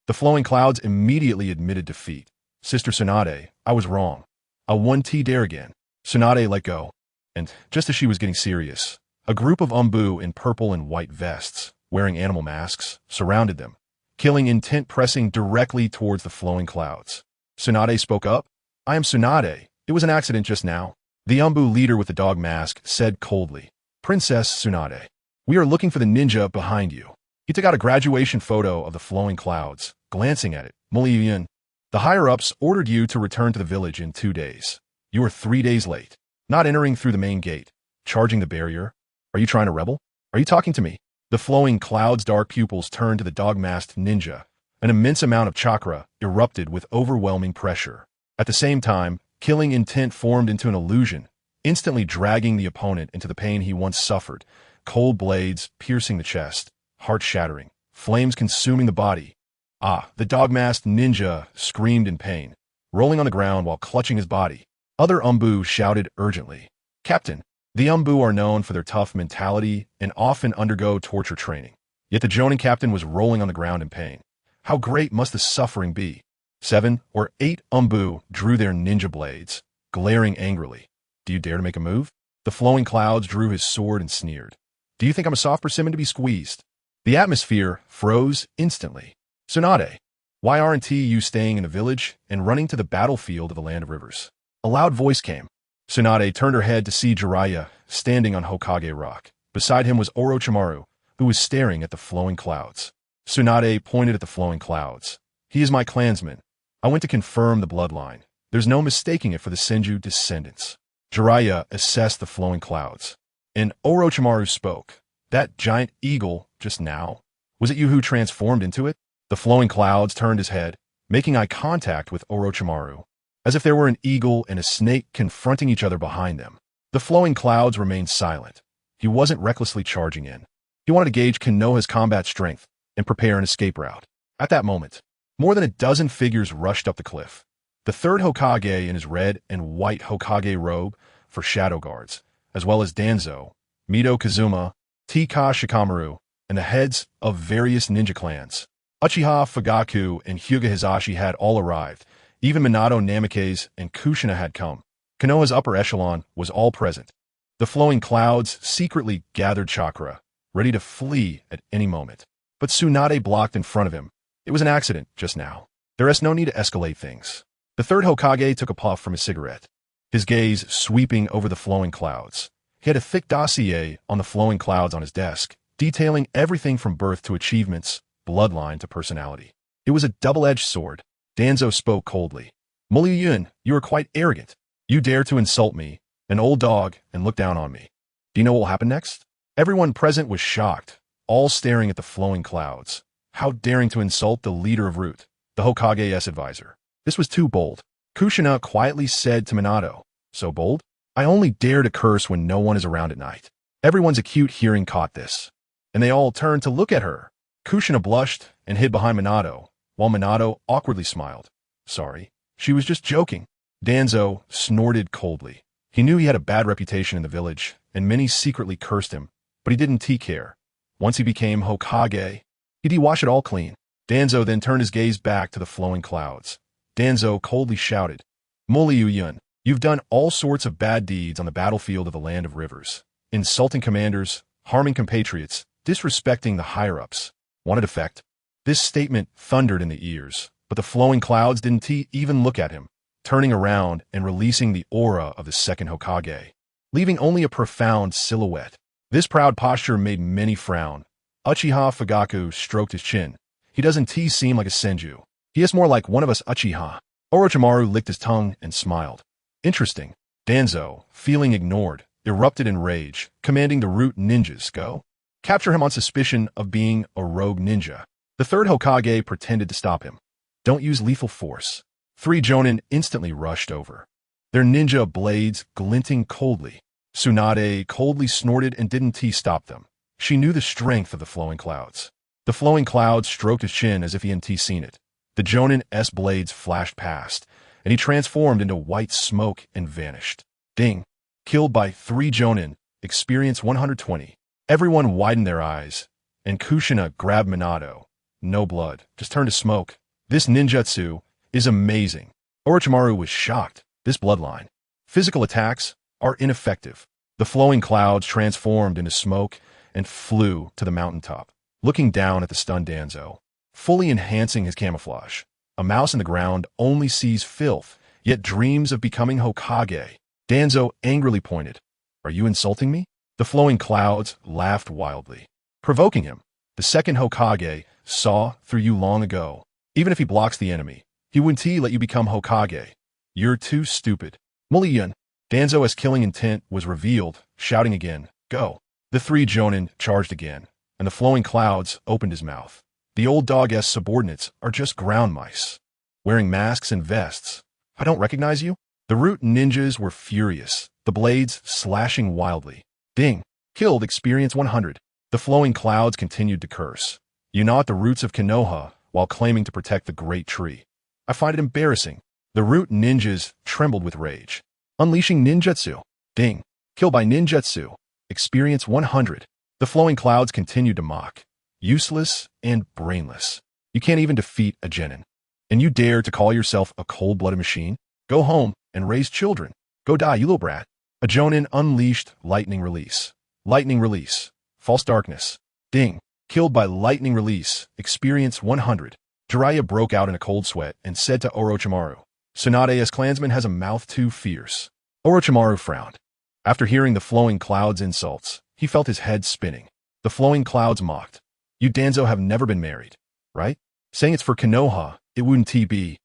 The flowing clouds immediately admitted defeat. Sister Tsunade, I was wrong. I won dare again. Tsunade let go. And just as she was getting serious, a group of Umbu in purple and white vests, wearing animal masks, surrounded them, killing intent pressing directly towards the flowing clouds. Tsunade spoke up. I am Tsunade. It was an accident just now. The Umbu leader with the dog mask said coldly, Princess Tsunade, we are looking for the ninja behind you. He took out a graduation photo of the flowing clouds, glancing at it. Liuyun, the higher-ups ordered you to return to the village in 2 days. You are 3 days late, not entering through the main gate, charging the barrier. Are you trying to rebel? Are you talking to me? The flowing cloud's dark pupils turned to the dog-masked ninja. An immense amount of chakra erupted with overwhelming pressure. At the same time, killing intent formed into an illusion, instantly dragging the opponent into the pain he once suffered. Cold blades piercing the chest, heart-shattering, flames consuming the body. The dog-masked ninja screamed in pain, rolling on the ground while clutching his body. Other Umbu shouted urgently. Captain, the Umbu are known for their tough mentality and often undergo torture training. Yet the Jonin captain was rolling on the ground in pain. How great must the suffering be? 7 or 8 Umbu drew their ninja blades, glaring angrily. Do you dare to make a move? The flowing clouds drew his sword and sneered. Do you think I'm a soft persimmon to be squeezed? The atmosphere froze instantly. Tsunade, why aren't you staying in the village and running to the battlefield of the Land of Rivers? A loud voice came. Tsunade turned her head to see Jiraiya standing on Hokage Rock. Beside him was Orochimaru, who was staring at the flowing clouds. Tsunade pointed at the flowing clouds. He is my clansman. I went to confirm the bloodline. There's no mistaking it for the Senju descendants. Jiraiya assessed the flowing clouds. And Orochimaru spoke. That giant eagle just now, was it you who transformed into it? The flowing clouds turned his head, making eye contact with Orochimaru, as if there were an eagle and a snake confronting each other behind them. The flowing clouds remained silent. He wasn't recklessly charging in. He wanted to gauge Konoha's combat strength and prepare an escape route. At that moment, more than a dozen figures rushed up the cliff. The third Hokage in his red and white Hokage robe for shadow guards, as well as Danzo, Mito Kazuma, Tika Shikamaru, and the heads of various ninja clans. Uchiha Fugaku and Hyuga Hisashi had all arrived. Even Minato Namikaze and Kushina had come. Konoha's upper echelon was all present. The flowing clouds secretly gathered chakra, ready to flee at any moment. But Tsunade blocked in front of him. It was an accident just now. There is no need to escalate things. The third Hokage took a puff from his cigarette, his gaze sweeping over the flowing clouds. He had a thick dossier on the flowing clouds on his desk, detailing everything from birth to achievements, bloodline to personality. It was a double-edged sword. Danzo spoke coldly. Liuyun, you are quite arrogant. You dare to insult me, an old dog, and look down on me. Do you know what will happen next? Everyone present was shocked, all staring at the flowing clouds. How daring to insult the leader of Root, the Hokage's advisor. This was too bold. Kushina quietly said to Minato, so bold? I only dare to curse when no one is around at night. Everyone's acute hearing caught this, and they all turned to look at her. Kushina blushed and hid behind Minato, while Minato awkwardly smiled. Sorry, she was just joking. Danzo snorted coldly. He knew he had a bad reputation in the village, and many secretly cursed him, but he didn't care. Once he became Hokage, he'd wash it all clean. Danzo then turned his gaze back to the flowing clouds. Danzo coldly shouted, Liuyun, you've done all sorts of bad deeds on the battlefield of the Land of Rivers. Insulting commanders, harming compatriots, disrespecting the higher-ups. Wanted effect? This statement thundered in the ears, but the flowing clouds didn't even look at him, turning around and releasing the aura of the second Hokage, leaving only a profound silhouette. This proud posture made many frown. Uchiha Fugaku stroked his chin. He doesn't seem like a Senju. He is more like one of us Uchiha. Orochimaru licked his tongue and smiled. Interesting. Danzo, feeling ignored, erupted in rage, commanding the Root ninjas, go. Capture him on suspicion of being a rogue ninja. The third Hokage pretended to stop him. Don't use lethal force. 3 Jonin instantly rushed over, their ninja blades glinting coldly. Tsunade coldly snorted and didn't stop them. She knew the strength of the flowing clouds. The flowing clouds stroked his chin as if he hadn't seen it. The Jonin-S blades flashed past, and he transformed into white smoke and vanished. Ding. Killed by 3 Jonin, experience 120. Everyone widened their eyes, and Kushina grabbed Minato. No blood, just turned to smoke. This ninjutsu is amazing. Orochimaru was shocked. This bloodline. Physical attacks are ineffective. The flowing clouds transformed into smoke and flew to the mountaintop, looking down at the stunned Danzo, fully enhancing his camouflage. A mouse in the ground only sees filth, yet dreams of becoming Hokage. Danzo angrily pointed. Are you insulting me? The flowing clouds laughed wildly, provoking him. The second Hokage saw through you long ago. Even if he blocks the enemy, he wouldn't let you become Hokage. You're too stupid. Liuyun. Danzo's killing intent was revealed, shouting again, go. The 3 Jonin charged again, and the flowing clouds opened his mouth. The old dog's subordinates are just ground mice, wearing masks and vests. I don't recognize you? The Root ninjas were furious, the blades slashing wildly. Ding. Killed experience 100. The flowing clouds continued to curse. You gnaw at the roots of Konoha while claiming to protect the great tree. I find it embarrassing. The Root ninjas trembled with rage. Unleashing ninjutsu. Ding. Killed by ninjutsu. Experience 100. The flowing clouds continued to mock. Useless and brainless. You can't even defeat a genin. And you dare to call yourself a cold-blooded machine? Go home and raise children. Go die, you little brat. A jonin unleashed lightning release. Lightning release. False darkness. Ding. Killed by lightning release. Experience 100. Jiraiya broke out in a cold sweat and said to Orochimaru, Tsunade's clansman has a mouth too fierce. Orochimaru frowned. After hearing the flowing clouds' insults, he felt his head spinning. The flowing clouds mocked. You Danzo have never been married, right? Saying it's for Konoha, it wouldn't be.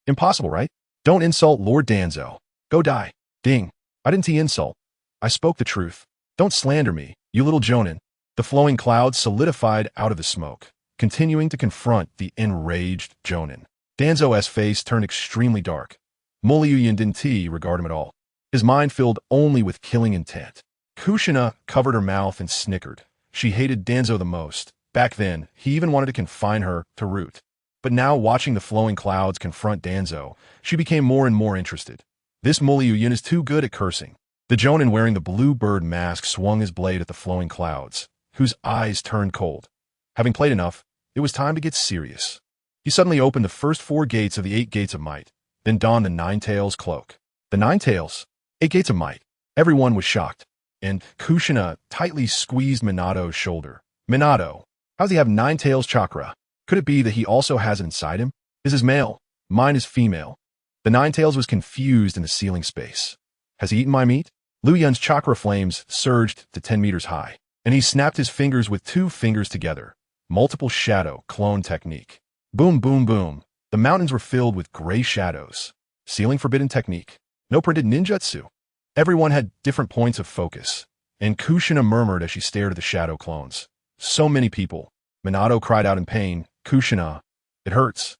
Impossible, right? Don't insult Lord Danzo. Go die. Ding. I didn't insult. I spoke the truth. Don't slander me, you little jonin. The flowing clouds solidified out of the smoke, continuing to confront the enraged jonin. Danzo's face turned extremely dark. Liuyun didn't regard him at all. His mind filled only with killing intent. Kushina covered her mouth and snickered. She hated Danzo the most, Back then, he even wanted to confine her to Root. But now, watching the flowing clouds confront Danzo, she became more and more interested. This Liuyun is too good at cursing. The Jonin wearing the blue bird mask swung his blade at the flowing clouds, whose eyes turned cold. Having played enough, it was time to get serious. He suddenly opened the first 4 gates of the 8 gates of might, then donned the Nine-Tails cloak. The Nine-Tails? 8 gates of might. Everyone was shocked, and Kushina tightly squeezed Minato's shoulder. Minato, how does he have Nine-Tails chakra? Could it be that he also has it inside him? His is male, mine is female. The Nine-Tails was confused in the ceiling space. Has he eaten my meat? Luyun's chakra flames surged to 10 meters high, and he snapped his fingers with 2 fingers together. Multiple shadow clone technique. Boom, boom, boom. The mountains were filled with gray shadows. Ceiling forbidden technique. No printed ninjutsu. Everyone had different points of focus, and Kushina murmured as she stared at the shadow clones. So many people. Minato cried out in pain. Kushina, it hurts.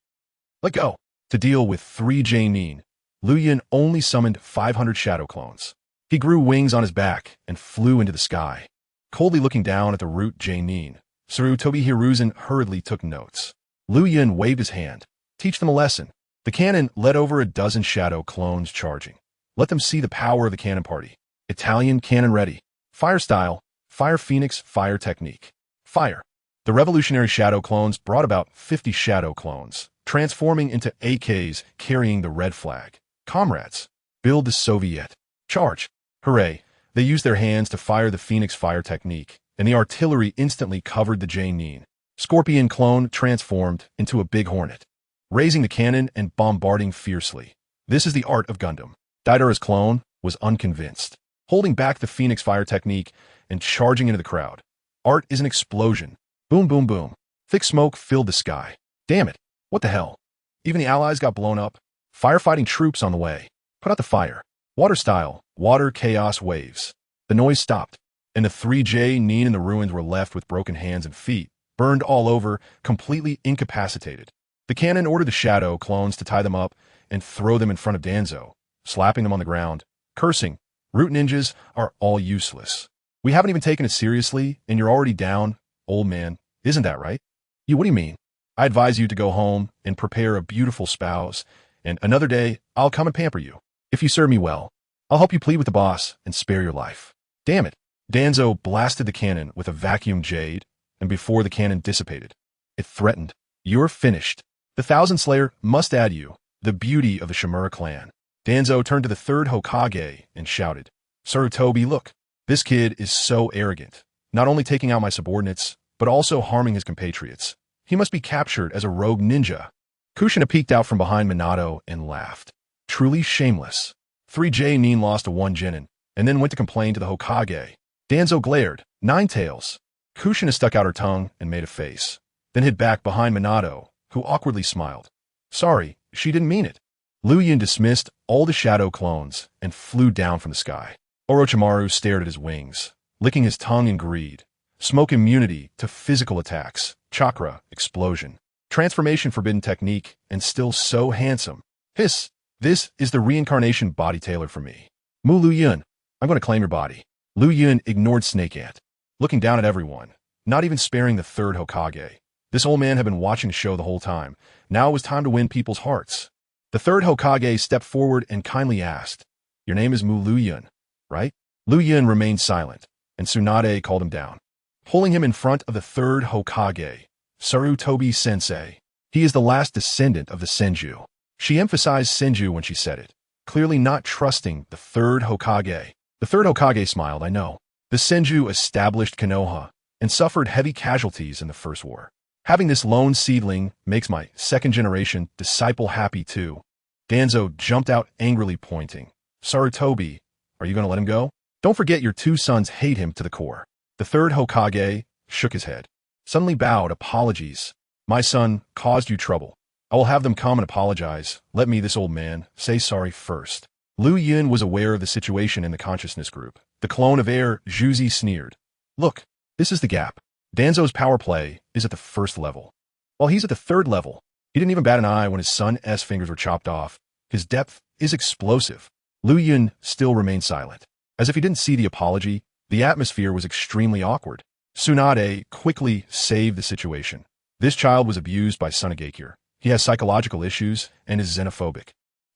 Let go. To deal with 3 J-Nin, Liuyun only summoned 500 shadow clones. He grew wings on his back and flew into the sky. Coldly looking down at the Root J-Nin, Sarutobi Hiruzen hurriedly took notes. Liuyun waved his hand. Teach them a lesson. The cannon led over a dozen shadow clones charging. Let them see the power of the cannon party. Italian cannon ready. Fire style, fire phoenix, fire technique. Fire. The revolutionary shadow clones brought about 50 shadow clones, transforming into AKs carrying the red flag. Comrades, build the Soviet. Charge. Hooray. They used their hands to fire the Phoenix fire technique, and the artillery instantly covered the J-Nin. Scorpion clone transformed into a big hornet, raising the cannon and bombarding fiercely. This is the art of Gundam. Daidara's clone was unconvinced, holding back the Phoenix fire technique and charging into the crowd. Art is an explosion. Boom, boom, boom. Thick smoke filled the sky. Damn it. What the hell? Even the allies got blown up. Firefighting troops on the way. Put out the fire. Water style. Water chaos waves. The noise stopped, and the 3 J-Nin in the ruins were left with broken hands and feet, burned all over, completely incapacitated. The cannon ordered the shadow clones to tie them up and throw them in front of Danzo, slapping them on the ground, cursing. Root ninjas are all useless. We haven't even taken it seriously, and you're already down, old man. Isn't that right? You, what do you mean? I advise you to go home and prepare a beautiful spouse, and another day, I'll come and pamper you. If you serve me well, I'll help you plead with the boss and spare your life. Damn it. Danzo blasted the cannon with a vacuum jade, and before the cannon dissipated, it threatened. You're finished. The Thousand Slayer must add you, the beauty of the Shimura clan. Danzo turned to the 3rd Hokage and shouted, Sarutobi, look. This kid is so arrogant, not only taking out my subordinates, but also harming his compatriots. He must be captured as a rogue ninja. Kushina peeked out from behind Minato and laughed. Truly shameless. 3 J-Nin lost to 1 Genin, and then went to complain to the Hokage. Danzo glared. Nine-Tails. Kushina stuck out her tongue and made a face, then hid back behind Minato, who awkwardly smiled. Sorry, she didn't mean it. Liuyun dismissed all the shadow clones and flew down from the sky. Orochimaru stared at his wings, licking his tongue in greed. Smoke immunity to physical attacks, chakra explosion, transformation forbidden technique, and still so handsome. Hiss, this is the reincarnation body tailor for me. Liuyun, I'm going to claim your body. Liuyun ignored Snake Ant, looking down at everyone, not even sparing the 3rd Hokage. This old man had been watching the show the whole time. Now it was time to win people's hearts. The 3rd Hokage stepped forward and kindly asked, Your name is Liuyun, right? Liuyun remained silent, and Tsunade called him down, pulling him in front of the 3rd Hokage, Sarutobi Sensei. He is the last descendant of the Senju. She emphasized Senju when she said it, clearly not trusting the 3rd Hokage. The 3rd Hokage smiled, I know. The Senju established Konoha and suffered heavy casualties in the First War. Having this lone seedling makes my 2nd generation disciple happy too. Danzo jumped out angrily pointing. Sarutobi, are you going to let him go? Don't forget your 2 sons hate him to the core. The 3rd Hokage shook his head, suddenly bowed. Apologies. My son caused you trouble. I will have them come and apologize. Let me, this old man, say sorry first. Liuyun was aware of the situation in the consciousness group. The clone of Air, Juzi, sneered. Look, this is the gap. Danzo's power play is at the 1st level, while he's at the 3rd level. He didn't even bat an eye when his son's fingers were chopped off. His depth is explosive. Liuyun still remained silent. As if he didn't see the apology, the atmosphere was extremely awkward. Tsunade quickly saved the situation. This child was abused by Sunagakure. He has psychological issues and is xenophobic.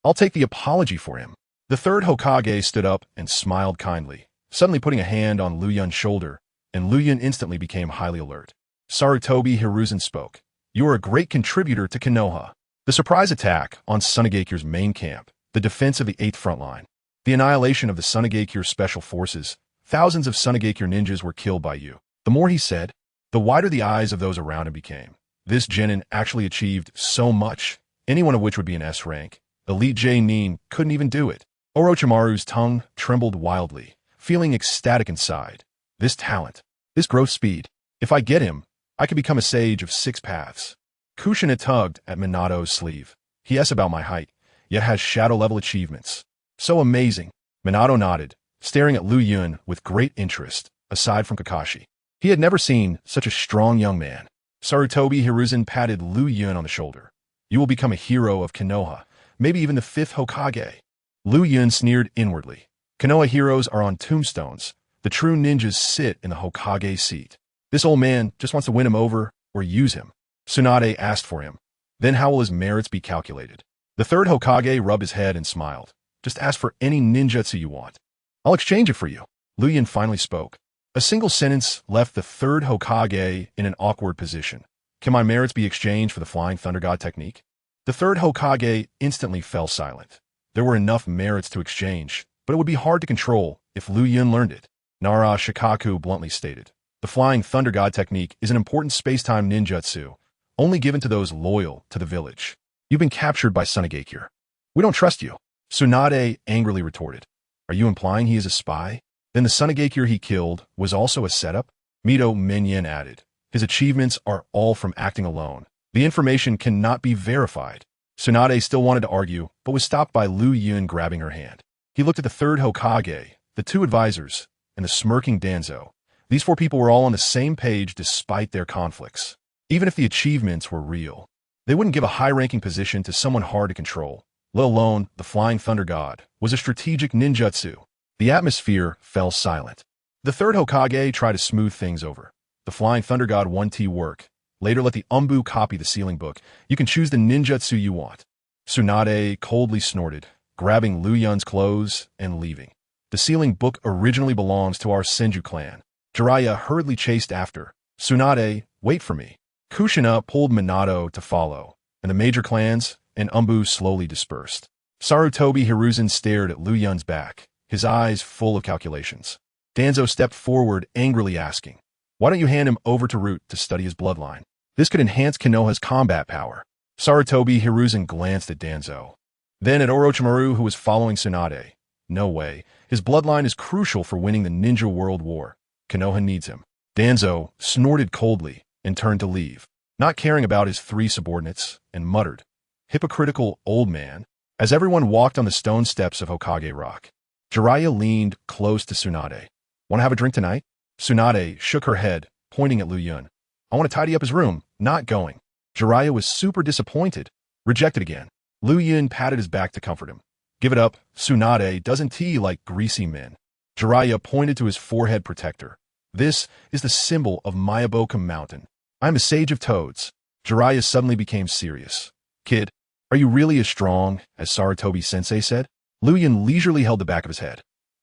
I'll take the apology for him. The third Hokage stood up and smiled kindly, suddenly putting a hand on Liuyun's shoulder, and Liuyun instantly became highly alert. Sarutobi Hiruzen spoke. You are a great contributor to Konoha. The surprise attack on Sunagakure's main camp, the defense of the 8th front line, the annihilation of the Sunagakure special forces, thousands of Sunagakure ninjas were killed by you. The more he said, the wider the eyes of those around him became. This genin actually achieved so much, any one of which would be an S rank. Elite J-Nin couldn't even do it. Orochimaru's tongue trembled wildly, feeling ecstatic inside. This talent, this growth speed, if I get him, I could become a sage of 6 paths. Kushina tugged at Minato's sleeve. He asks about my height, yet has shadow-level achievements. So amazing. Minato nodded, staring at Liuyun with great interest, aside from Kakashi. He had never seen such a strong young man. Sarutobi Hiruzen patted Liuyun on the shoulder. You will become a hero of Konoha, maybe even the 5th Hokage. Liuyun sneered inwardly. Konoha heroes are on tombstones. The true ninjas sit in the Hokage seat. This old man just wants to win him over or use him. Tsunade asked for him. Then how will his merits be calculated? The 3rd Hokage rubbed his head and smiled. Just ask for any ninjutsu you want. I'll exchange it for you. Liuyun finally spoke. A single sentence left the 3rd Hokage in an awkward position. Can my merits be exchanged for the Flying Thunder God technique? The 3rd Hokage instantly fell silent. There were enough merits to exchange, but it would be hard to control if Liuyun learned it. Nara Shikaku bluntly stated. The Flying Thunder God technique is an important space-time ninjutsu, only given to those loyal to the village. You've been captured by Sunagakure. We don't trust you. Tsunade angrily retorted. Are you implying he is a spy? Then the Sunagakure he killed was also a setup? Mito Minyin added. His achievements are all from acting alone. The information cannot be verified. Tsunade still wanted to argue, but was stopped by Liuyun grabbing her hand. He looked at the 3rd Hokage, the 2 advisors, and the smirking Danzo. These 4 people were all on the same page despite their conflicts. Even if the achievements were real, they wouldn't give a high-ranking position to someone hard to control, let alone the Flying Thunder God was a strategic ninjutsu. The atmosphere fell silent. The 3rd Hokage tried to smooth things over. The Flying Thunder God 1T work. Later let the Umbu copy the sealing book. You can choose the ninjutsu you want. Tsunade coldly snorted, grabbing Liuyun's clothes and leaving. The sealing book originally belongs to our Senju clan. Jiraiya hurriedly chased after. Tsunade, wait for me. Kushina pulled Minato to follow, and the major clans and Umbu slowly dispersed. Sarutobi Hiruzen stared at Liuyun's back, his eyes full of calculations. Danzo stepped forward, angrily asking, why don't you hand him over to Root to study his bloodline? This could enhance Konoha's combat power. Sarutobi Hiruzen glanced at Danzo. Then at Orochimaru, who was following Tsunade. No way. His bloodline is crucial for winning the Ninja World War. Konoha needs him. Danzo snorted coldly and turned to leave, not caring about his 3 subordinates, and muttered, hypocritical old man, as everyone walked on the stone steps of Hokage Rock. Jiraiya leaned close to Tsunade. Want to have a drink tonight? Tsunade shook her head, pointing at Liuyun. I want to tidy up his room. Not going. Jiraiya was super disappointed. Rejected again. Liuyun patted his back to comfort him. Give it up. Tsunade doesn't tea like greasy men. Jiraiya pointed to his forehead protector. This is the symbol of Mayaboka Mountain. I'm a sage of toads. Jiraiya suddenly became serious. Kid, are you really as strong as Sarutobi-sensei said? Liuyun leisurely held the back of his head.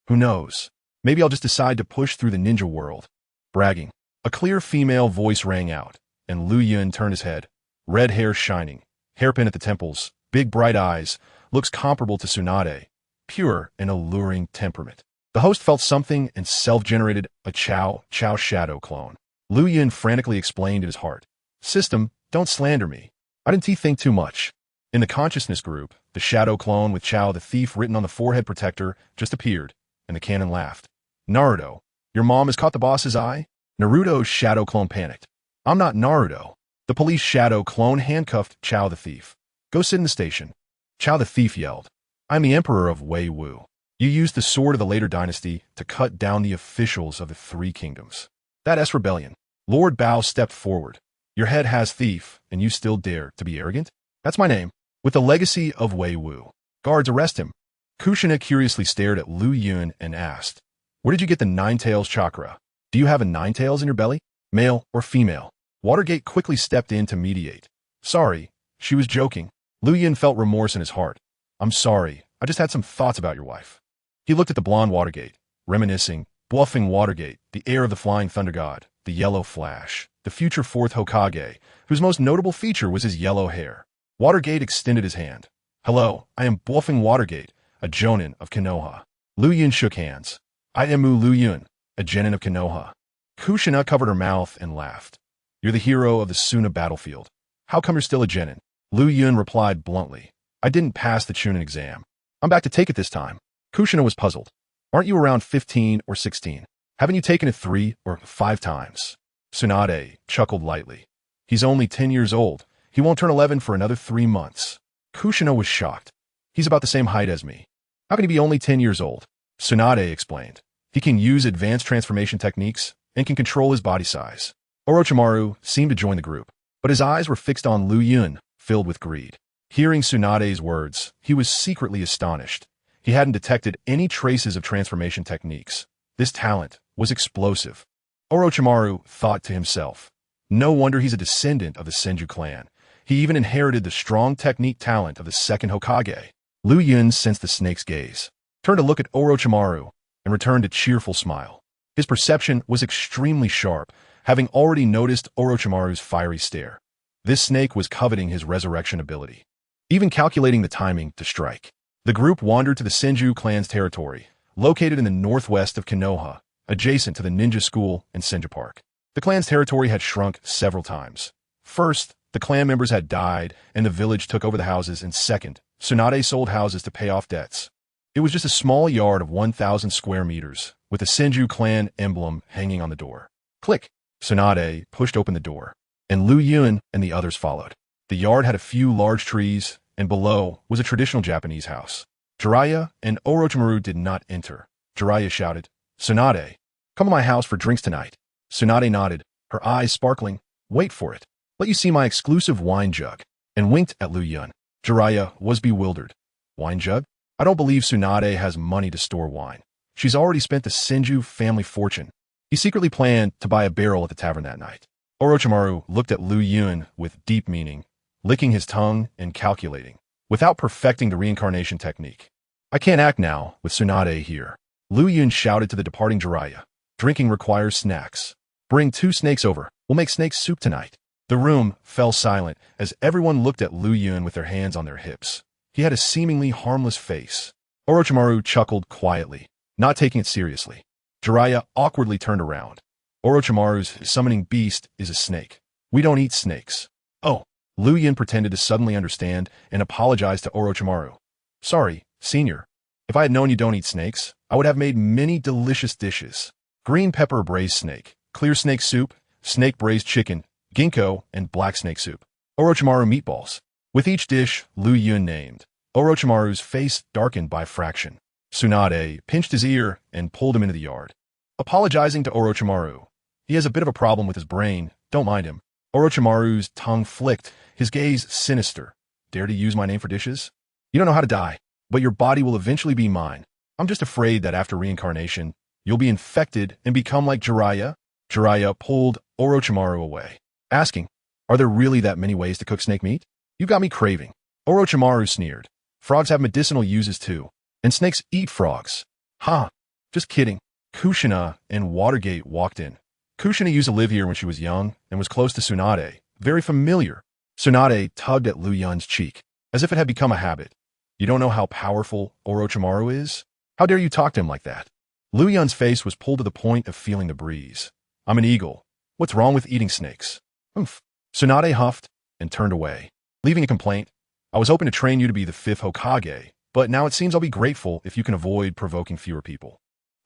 Who knows? Maybe I'll just decide to push through the ninja world. Bragging. A clear female voice rang out, and Liuyun turned his head. Red hair shining, hairpin at the temples, big bright eyes, looks comparable to Tsunade. Pure and alluring temperament. The host felt something and self-generated a Chao Shadow clone. Liuyun frantically explained in his heart. System, don't slander me. I didn't think too much. In the consciousness group, the shadow clone with Chao the thief written on the forehead protector just appeared, and the canon laughed. Naruto, your mom has caught the boss's eye? Naruto's shadow clone panicked. I'm not Naruto. The police shadow clone handcuffed Chao the thief. Go sit in the station. Chao the thief yelled. I'm the emperor of Wei Wu. You used the sword of the later dynasty to cut down the officials of the 3 kingdoms. That S rebellion. Lord Bao stepped forward. Your head has thief, and you still dare to be arrogant? That's my name. With the legacy of Wei Wu. Guards, arrest him. Kushina curiously stared at Liuyun and asked, where did you get the 9 tails chakra? Do you have a 9 tails in your belly? male or female. Watergate quickly stepped in to mediate. Sorry, she was joking. Liuyun felt remorse in his heart. I'm sorry, I just had some thoughts about your wife. He looked at the blonde Watergate, reminiscing, bluffing Watergate, the heir of the Flying Thunder God, the Yellow Flash, the future fourth Hokage, whose most notable feature was his yellow hair. Watergate extended his hand. Hello, I am bluffing Watergate, a Jonin of Konoha. Liuyun shook hands. I am Liuyun, a genin of Konoha. Kushina covered her mouth and laughed. You're the hero of the Suna battlefield. How come you're still a genin? Liuyun replied bluntly. I didn't pass the Chunin exam. I'm back to take it this time. Kushina was puzzled. Aren't you around 15 or 16? Haven't you taken it 3 or 5 times? Tsunade chuckled lightly. He's only 10 years old. He won't turn 11 for another 3 months. Kushina was shocked. He's about the same height as me. How can he be only 10 years old? Tsunade explained. He can use advanced transformation techniques and can control his body size. Orochimaru seemed to join the group, but his eyes were fixed on Liuyun, filled with greed. Hearing Tsunade's words, he was secretly astonished. He hadn't detected any traces of transformation techniques. This talent was explosive. Orochimaru thought to himself, no wonder he's a descendant of the Senju clan. He even inherited the strong technique talent of the second Hokage. Liuyun sensed the snake's gaze, turned to look at Orochimaru, and returned a cheerful smile. His perception was extremely sharp, having already noticed Orochimaru's fiery stare. This snake was coveting his resurrection ability, even calculating the timing to strike. The group wandered to the Senju clan's territory, located in the northwest of Konoha, adjacent to the ninja school and Senju Park. The clan's territory had shrunk several times. First, the clan members had died and the village took over the houses, and second, Tsunade sold houses to pay off debts. It was just a small yard of 1,000 square meters, with the Senju clan emblem hanging on the door. Click! Tsunade pushed open the door, and Liuyun and the others followed. The yard had a few large trees, and below was a traditional Japanese house. Jiraiya and Orochimaru did not enter. Jiraiya shouted, Tsunade, come to my house for drinks tonight. Tsunade nodded, her eyes sparkling. Wait for it. Let you see my exclusive wine jug, and winked at Liuyun. Jiraiya was bewildered. Wine jug? I don't believe Tsunade has money to store wine. She's already spent the Senju family fortune. He secretly planned to buy a barrel at the tavern that night. Orochimaru looked at Liuyun with deep meaning, licking his tongue and calculating, without perfecting the reincarnation technique. I can't act now with Tsunade here. Liuyun shouted to the departing Jiraiya. Drinking requires snacks. Bring 2 snakes over. We'll make snake soup tonight. The room fell silent as everyone looked at Liuyun with their hands on their hips. He had a seemingly harmless face. Orochimaru chuckled quietly, not taking it seriously. Jiraiya awkwardly turned around. Orochimaru's summoning beast is a snake. We don't eat snakes. Oh. Liuyun pretended to suddenly understand and apologized to Orochimaru. Sorry, senior. If I had known you don't eat snakes, I would have made many delicious dishes. Green pepper braised snake, clear snake soup, snake braised chicken, ginkgo, and black snake soup. Orochimaru meatballs. With each dish, Liuyun named. Orochimaru's face darkened by a fraction. Tsunade pinched his ear and pulled him into the yard. Apologizing to Orochimaru. He has a bit of a problem with his brain, don't mind him. Orochimaru's tongue flicked, his gaze sinister. Dare to use my name for dishes? You don't know how to die, but your body will eventually be mine. I'm just afraid that after reincarnation, you'll be infected and become like Jiraiya. Jiraiya pulled Orochimaru away, asking, are there really that many ways to cook snake meat? You got me craving. Orochimaru sneered. Frogs have medicinal uses too, and snakes eat frogs. Ha! Just kidding. Kushina and Watergate walked in. Kushina used to live here when she was young and was close to Tsunade, very familiar. Tsunade tugged at Liuyun's cheek, as if it had become a habit. You don't know how powerful Orochimaru is? How dare you talk to him like that? Liuyun's face was pulled to the point of feeling the breeze. I'm an eagle. What's wrong with eating snakes? Oomph. Tsunade huffed and turned away, leaving a complaint. I was hoping to train you to be the 5th Hokage, but now it seems I'll be grateful if you can avoid provoking fewer people.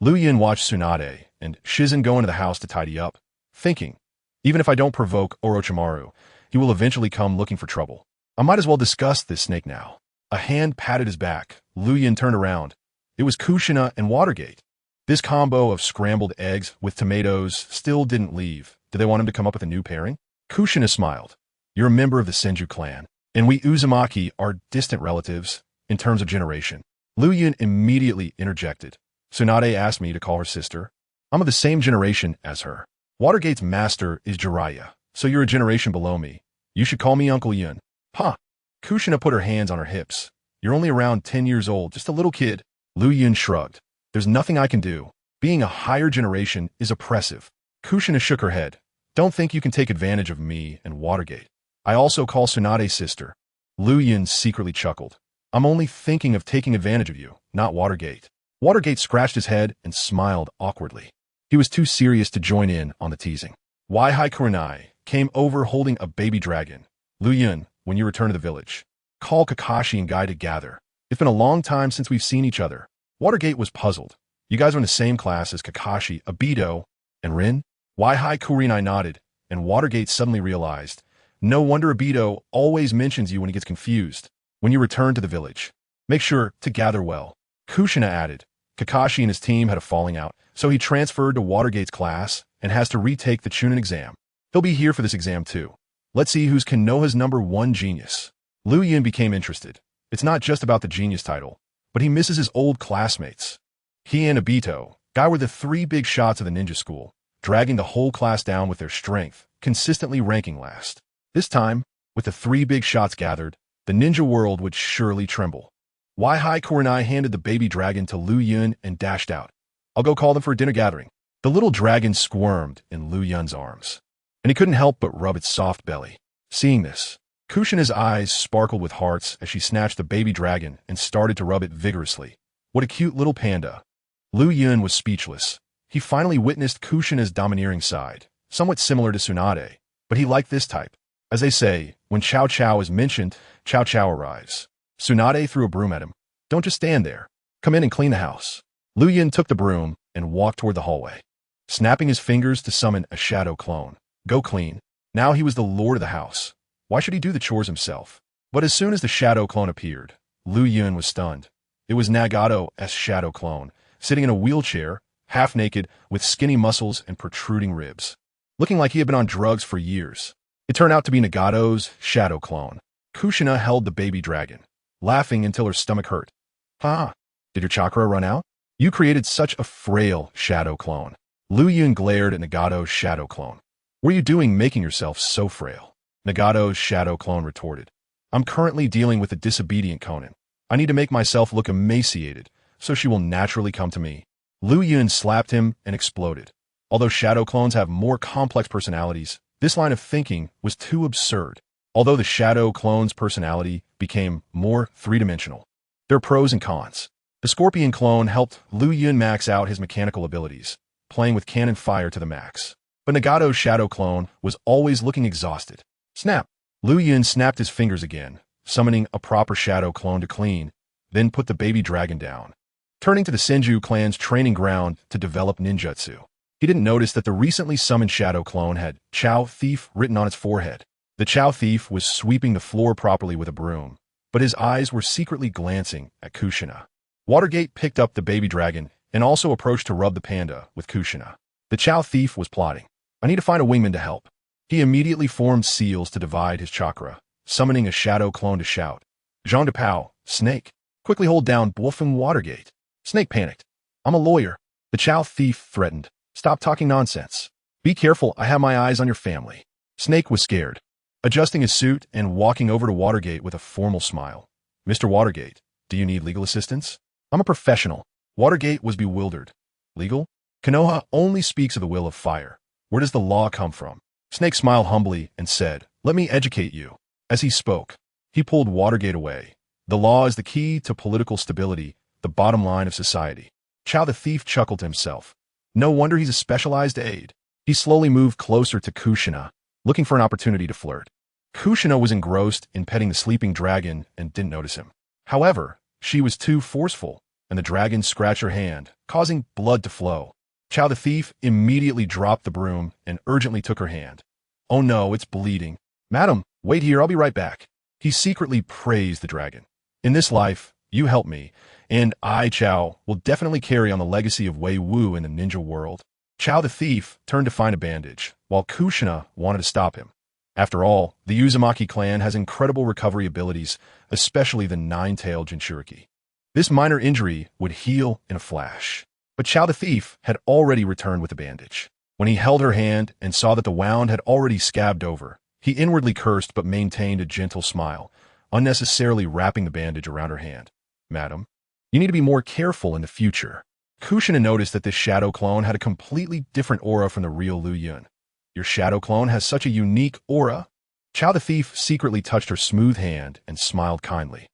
Liuyun watched Tsunade and Shizen go into the house to tidy up, thinking, even if I don't provoke Orochimaru, he will eventually come looking for trouble. I might as well discuss this snake now. A hand patted his back. Liuyun turned around. It was Kushina and Watergate. This combo of scrambled eggs with tomatoes still didn't leave. Did they want him to come up with a new pairing? Kushina smiled. You're a member of the Senju clan, and we Uzumaki are distant relatives in terms of generation. Liuyun immediately interjected. Tsunade asked me to call her sister. I'm of the same generation as her. Watergate's master is Jiraiya, so you're a generation below me. You should call me Uncle Yun. Huh. Kushina put her hands on her hips. You're only around 10 years old, just a little kid. Liuyun shrugged. There's nothing I can do. Being a higher generation is oppressive. Kushina shook her head. Don't think you can take advantage of me and Watergate. I also call Tsunade's sister. Liuyun secretly chuckled. I'm only thinking of taking advantage of you, not Watergate. Watergate scratched his head and smiled awkwardly. He was too serious to join in on the teasing. Waihai Kurenai came over holding a baby dragon. Liuyun, when you return to the village, call Kakashi and Guy to gather. It's been a long time since we've seen each other. Watergate was puzzled. You guys are in the same class as Kakashi, Obito, and Rin? Waihai Kurenai nodded, and Watergate suddenly realized. No wonder Obito always mentions you when he gets confused. When you return to the village, make sure to gather well. Kushina added. Kakashi and his team had a falling out, so he transferred to Watergate's class and has to retake the Chunin exam. He'll be here for this exam too. Let's see who's Konoha's #1 genius. Liuyun became interested. It's not just about the genius title, but he misses his old classmates. He and Obito, Guy were the 3 big shots of the ninja school, dragging the whole class down with their strength, consistently ranking last. This time, with the 3 big shots gathered, the ninja world would surely tremble. Waihai Kurenai handed the baby dragon to Liuyun and dashed out. I'll go call them for a dinner gathering. The little dragon squirmed in Liuyun's arms, and he couldn't help but rub its soft belly. Seeing this, Kushina's eyes sparkled with hearts as she snatched the baby dragon and started to rub it vigorously. What a cute little panda. Liuyun was speechless. He finally witnessed Kushina's domineering side, somewhat similar to Tsunade, but he liked this type. As they say, when Chow Chow is mentioned, Chow Chow arrives. Tsunade threw a broom at him. Don't just stand there. Come in and clean the house. Liuyun took the broom and walked toward the hallway, snapping his fingers to summon a shadow clone. Go clean. Now he was the lord of the house. Why should he do the chores himself? But as soon as the shadow clone appeared, Liuyun was stunned. It was Nagato's shadow clone, sitting in a wheelchair, half naked, with skinny muscles and protruding ribs, looking like he had been on drugs for years. It turned out to be Nagato's shadow clone. Kushina held the baby dragon, laughing until her stomach hurt. Ha! Did your chakra run out? You created such a frail shadow clone. Liuyun glared at Nagato's shadow clone. What are you doing making yourself so frail? Nagato's shadow clone retorted. I'm currently dealing with a disobedient Conan. I need to make myself look emaciated, so she will naturally come to me. Liuyun slapped him and exploded. Although shadow clones have more complex personalities, this line of thinking was too absurd. Although the shadow clone's personality became more three-dimensional, there are pros and cons. The scorpion clone helped Liuyun max out his mechanical abilities, playing with cannon fire to the max. But Nagato's shadow clone was always looking exhausted. Snap! Liuyun snapped his fingers again, summoning a proper shadow clone to clean, then put the baby dragon down, turning to the Senju clan's training ground to develop ninjutsu. He didn't notice that the recently summoned shadow clone had Chow Thief written on its forehead. The Chow Thief was sweeping the floor properly with a broom, but his eyes were secretly glancing at Kushina. Watergate picked up the baby dragon and also approached to rub the panda with Kushina. The Chow Thief was plotting. I need to find a wingman to help. He immediately formed seals to divide his chakra, summoning a shadow clone to shout. Jean de Pau, Snake, quickly hold down Wolfing Watergate. Snake panicked. I'm a lawyer. The Chow Thief threatened. Stop talking nonsense. Be careful, I have my eyes on your family. Snake was scared, adjusting his suit and walking over to Watergate with a formal smile. Mr. Watergate, do you need legal assistance? I'm a professional. Watergate was bewildered. Legal? Konoha only speaks of the will of fire. Where does the law come from? Snake smiled humbly and said, let me educate you. As he spoke, he pulled Watergate away. The law is the key to political stability, the bottom line of society. Chow the Thief chuckled to himself. No wonder he's a specialized aide. He slowly moved closer to Kushina, looking for an opportunity to flirt. Kushina was engrossed in petting the sleeping dragon and didn't notice him. However, she was too forceful, and the dragon scratched her hand, causing blood to flow. Chow the Thief immediately dropped the broom and urgently took her hand. Oh no, it's bleeding. Madam, wait here, I'll be right back. He secretly praised the dragon. In this life, you help me, and I, Chow, will definitely carry on the legacy of Wei Wu in the ninja world. Chow the Thief turned to find a bandage, while Kushina wanted to stop him. After all, the Uzumaki clan has incredible recovery abilities, especially the nine-tailed Jinchuriki. This minor injury would heal in a flash. But Chow the Thief had already returned with a bandage. When he held her hand and saw that the wound had already scabbed over, he inwardly cursed but maintained a gentle smile, unnecessarily wrapping the bandage around her hand. Madam, you need to be more careful in the future. Kushina noticed that this shadow clone had a completely different aura from the real Liuyun. Your shadow clone has such a unique aura. Chow the thief secretly touched her smooth hand and smiled kindly.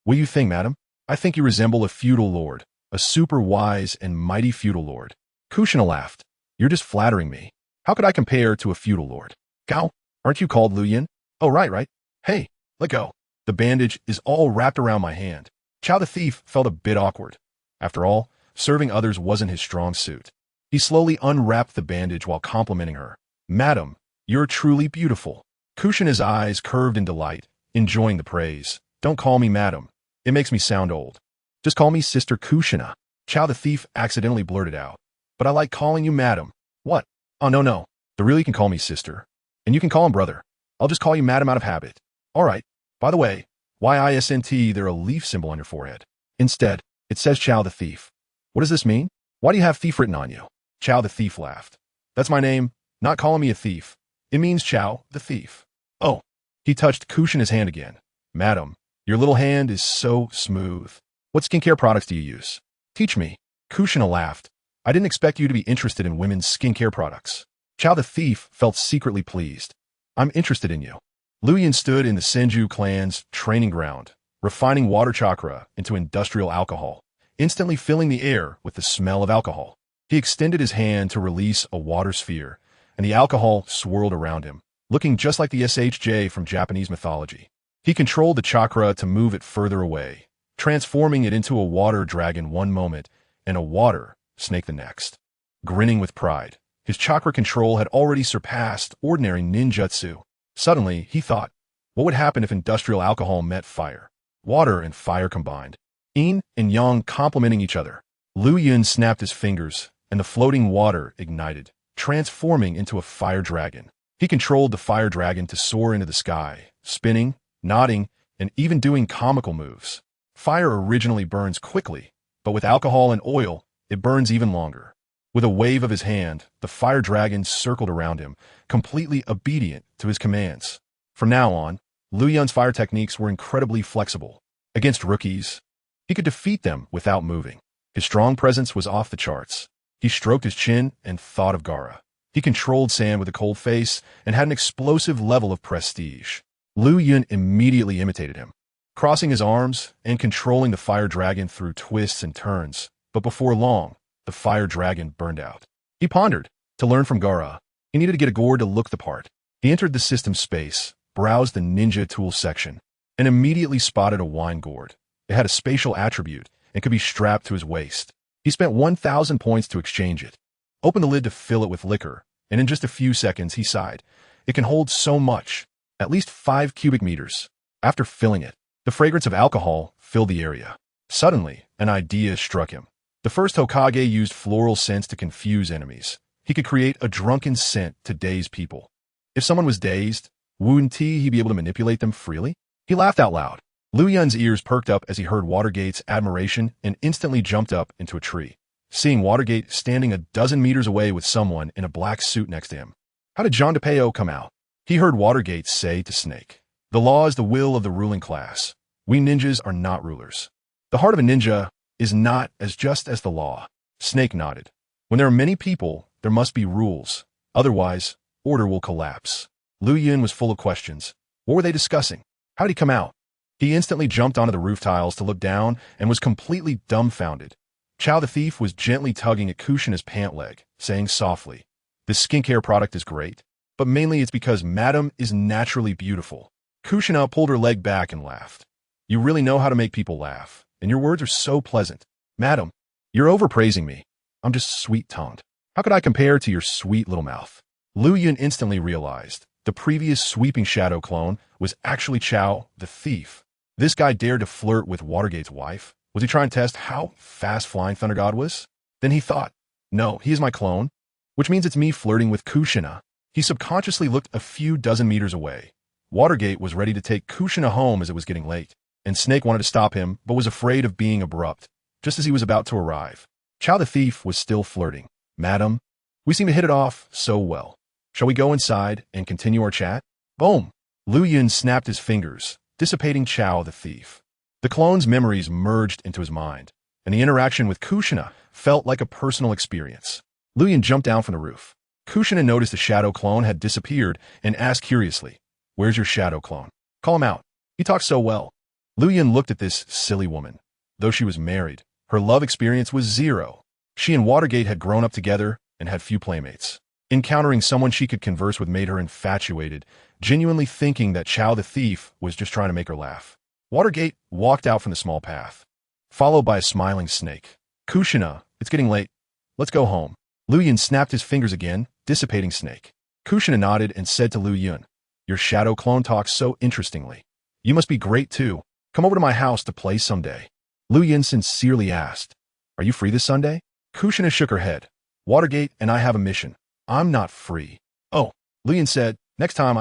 What do you think, madam? I think you resemble a feudal lord, a super wise and mighty feudal lord. Kushina laughed. You're just flattering me. How could I compare to a feudal lord? Gao, aren't you called Liuyun? Oh, right. Hey, let go. The bandage is all wrapped around my hand. Chow the thief felt a bit awkward. After all, serving others wasn't his strong suit. He slowly unwrapped the bandage while complimenting her. Madam, you're truly beautiful. Kushina's eyes curved in delight, enjoying the praise. Don't call me madam. It makes me sound old. Just call me Sister Kushina. Chow the thief accidentally blurted out. But I like calling you madam. What? Oh, no. The real you can call me sister. And you can call him brother. I'll just call you madam out of habit. All right. By the way, why isn't there a leaf symbol on your forehead? Instead, it says Chow the thief. What does this mean? Why do you have thief written on you? Chow the thief laughed. That's my name, not calling me a thief. It means Chow the thief. Oh. He touched Kushina's hand again. Madam, your little hand is so smooth. What skincare products do you use? Teach me. Kushina laughed. I didn't expect you to be interested in women's skincare products. Chow the thief felt secretly pleased. I'm interested in you. Liuyun stood in the Senju clan's training ground, refining water chakra into industrial alcohol, instantly filling the air with the smell of alcohol. He extended his hand to release a water sphere, and the alcohol swirled around him, looking just like the SHJ from Japanese mythology. He controlled the chakra to move it further away, transforming it into a water dragon one moment and a water snake the next. Grinning with pride, his chakra control had already surpassed ordinary ninjutsu. Suddenly, he thought, what would happen if industrial alcohol met fire? Water and fire combined. Yin and yang complementing each other. Liuyun snapped his fingers, and the floating water ignited, transforming into a fire dragon. He controlled the fire dragon to soar into the sky, spinning, nodding, and even doing comical moves. Fire originally burns quickly, but with alcohol and oil, it burns even longer. With a wave of his hand, the fire dragon circled around him, completely obedient to his commands. From now on, Liuyun's fire techniques were incredibly flexible. Against rookies, he could defeat them without moving. His strong presence was off the charts. He stroked his chin and thought of Gaara. He controlled sand with a cold face and had an explosive level of prestige. Liuyun immediately imitated him, crossing his arms and controlling the fire dragon through twists and turns. But before long, the fire dragon burned out. He pondered. To learn from Gaara, he needed to get a gourd to look the part. He entered the system space, browsed the ninja tool section, and immediately spotted a wine gourd. It had a spatial attribute and could be strapped to his waist. He spent 1,000 points to exchange it, opened the lid to fill it with liquor, and in just a few seconds he sighed. It can hold so much, at least 5 cubic meters. After filling it, the fragrance of alcohol filled the area. Suddenly, an idea struck him. The first Hokage used floral scents to confuse enemies. He could create a drunken scent to daze people. If someone was dazed, wouldn't he be able to manipulate them freely? He laughed out loud. Liuyun's ears perked up as he heard Watergate's admiration and instantly jumped up into a tree, seeing Watergate standing a dozen meters away with someone in a black suit next to him. How did Jean DePeo come out? He heard Watergate say to Snake, the law is the will of the ruling class. We ninjas are not rulers. The heart of a ninja is not as just as the law. Snake nodded. When there are many people, there must be rules. Otherwise, order will collapse. Liuyun was full of questions. What were they discussing? How did he come out? He instantly jumped onto the roof tiles to look down and was completely dumbfounded. Chow the thief was gently tugging at Kushina's pant leg, saying softly, this skincare product is great, but mainly it's because Madam is naturally beautiful. Kushina pulled her leg back and laughed. You really know how to make people laugh, and your words are so pleasant. Madam, you're overpraising me. I'm just sweet-tongued. How could I compare to your sweet little mouth? Liuyun instantly realized the previous sweeping shadow clone was actually Chow the thief. This guy dared to flirt with Watergate's wife. Was he trying to test how fast Flying Thunder God was? Then he thought, no, he is my clone, which means it's me flirting with Kushina. He subconsciously looked a few dozen meters away. Watergate was ready to take Kushina home as it was getting late, and Snake wanted to stop him but was afraid of being abrupt, just as he was about to arrive. Chow the thief was still flirting. Madam, We seem to hit it off so well. Shall we go inside and continue our chat? Boom! Liuyun snapped his fingers, dissipating Chao the thief. The clone's memories merged into his mind, and the interaction with Kushina felt like a personal experience. Liuyun jumped down from the roof. Kushina noticed the shadow clone had disappeared and asked curiously, "Where's your shadow clone? Call him out. He talks so well." Liuyun looked at this silly woman. Though she was married, her love experience was zero. She and Watergate had grown up together and had few playmates. Encountering someone she could converse with made her infatuated, genuinely thinking that Chao the thief was just trying to make her laugh. Watergate walked out from the small path, followed by a smiling snake. "Kushina, it's getting late. Let's go home." Liuyun snapped his fingers again, dissipating snake. Kushina nodded and said to Liuyun, "Your shadow clone talks so interestingly. You must be great too. Come over to my house to play someday." Liuyun sincerely asked, "Are you free this Sunday?" Kushina shook her head. "Watergate and I have a mission. I'm not free." "Oh," Liuyun said, "next time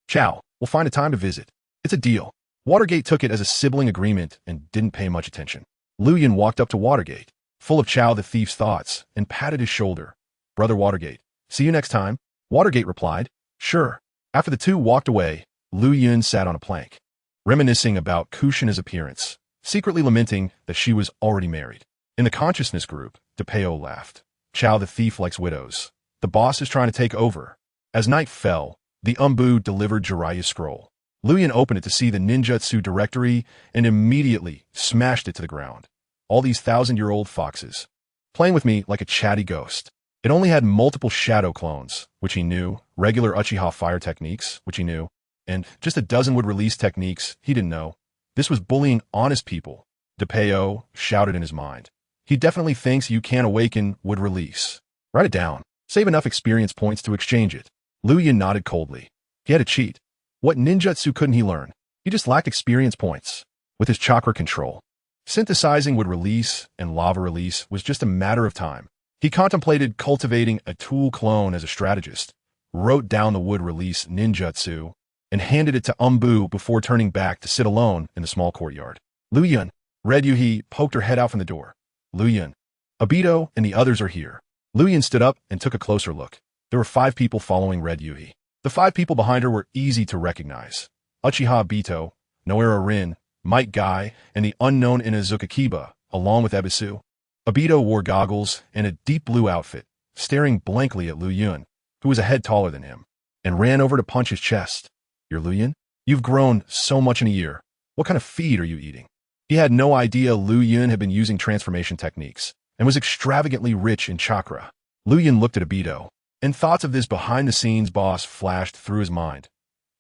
Chao, we'll find a time to visit. It's a deal." Watergate took it as a sibling agreement and didn't pay much attention. Liuyun walked up to Watergate, full of Chao the thief's thoughts, and patted his shoulder. "Brother Watergate, see you next time." Watergate replied, "Sure." After the two walked away, Liuyun sat on a plank, reminiscing about Kushina's appearance, secretly lamenting that she was already married. In the consciousness group, DePeo laughed. "Chao the thief likes widows. The boss is trying to take over." As night fell, the Umbu delivered Jiraiya's scroll. Liuyun opened it to see the ninjutsu directory and immediately smashed it to the ground. All these 1,000-year-old foxes, playing with me like a chatty ghost. It only had multiple shadow clones, which he knew, regular Uchiha fire techniques, which he knew, and just a dozen would-release techniques he didn't know. This was bullying honest people, DePeo shouted in his mind. He definitely thinks you can't awaken would-release. Write it down. Save enough experience points to exchange it. Liuyun nodded coldly. He had to cheat. What ninjutsu couldn't he learn? He just lacked experience points. With his chakra control, synthesizing would-release and lava release was just a matter of time. He contemplated cultivating a tool clone as a strategist, wrote down the would-release ninjutsu, and handed it to Umbu before turning back to sit alone in the small courtyard. Liuyun, Red Yuhi poked her head out from the door. Liuyun, Obito and the others are here. Liuyun stood up and took a closer look. There were 5 people following Red Yuhi. The 5 people behind her were easy to recognize. Uchiha Obito, Noera Rin, Might Guy, and the unknown Inazuka Kiba, along with Ebisu. Obito wore goggles and a deep blue outfit, staring blankly at Liuyun, who was a head taller than him, and ran over to punch his chest. "You're Liuyun? You've grown so much in a year. What kind of feed are you eating?" He had no idea Liuyun had been using transformation techniques and was extravagantly rich in chakra. Liuyun looked at Obito, and thoughts of this behind-the-scenes boss flashed through his mind.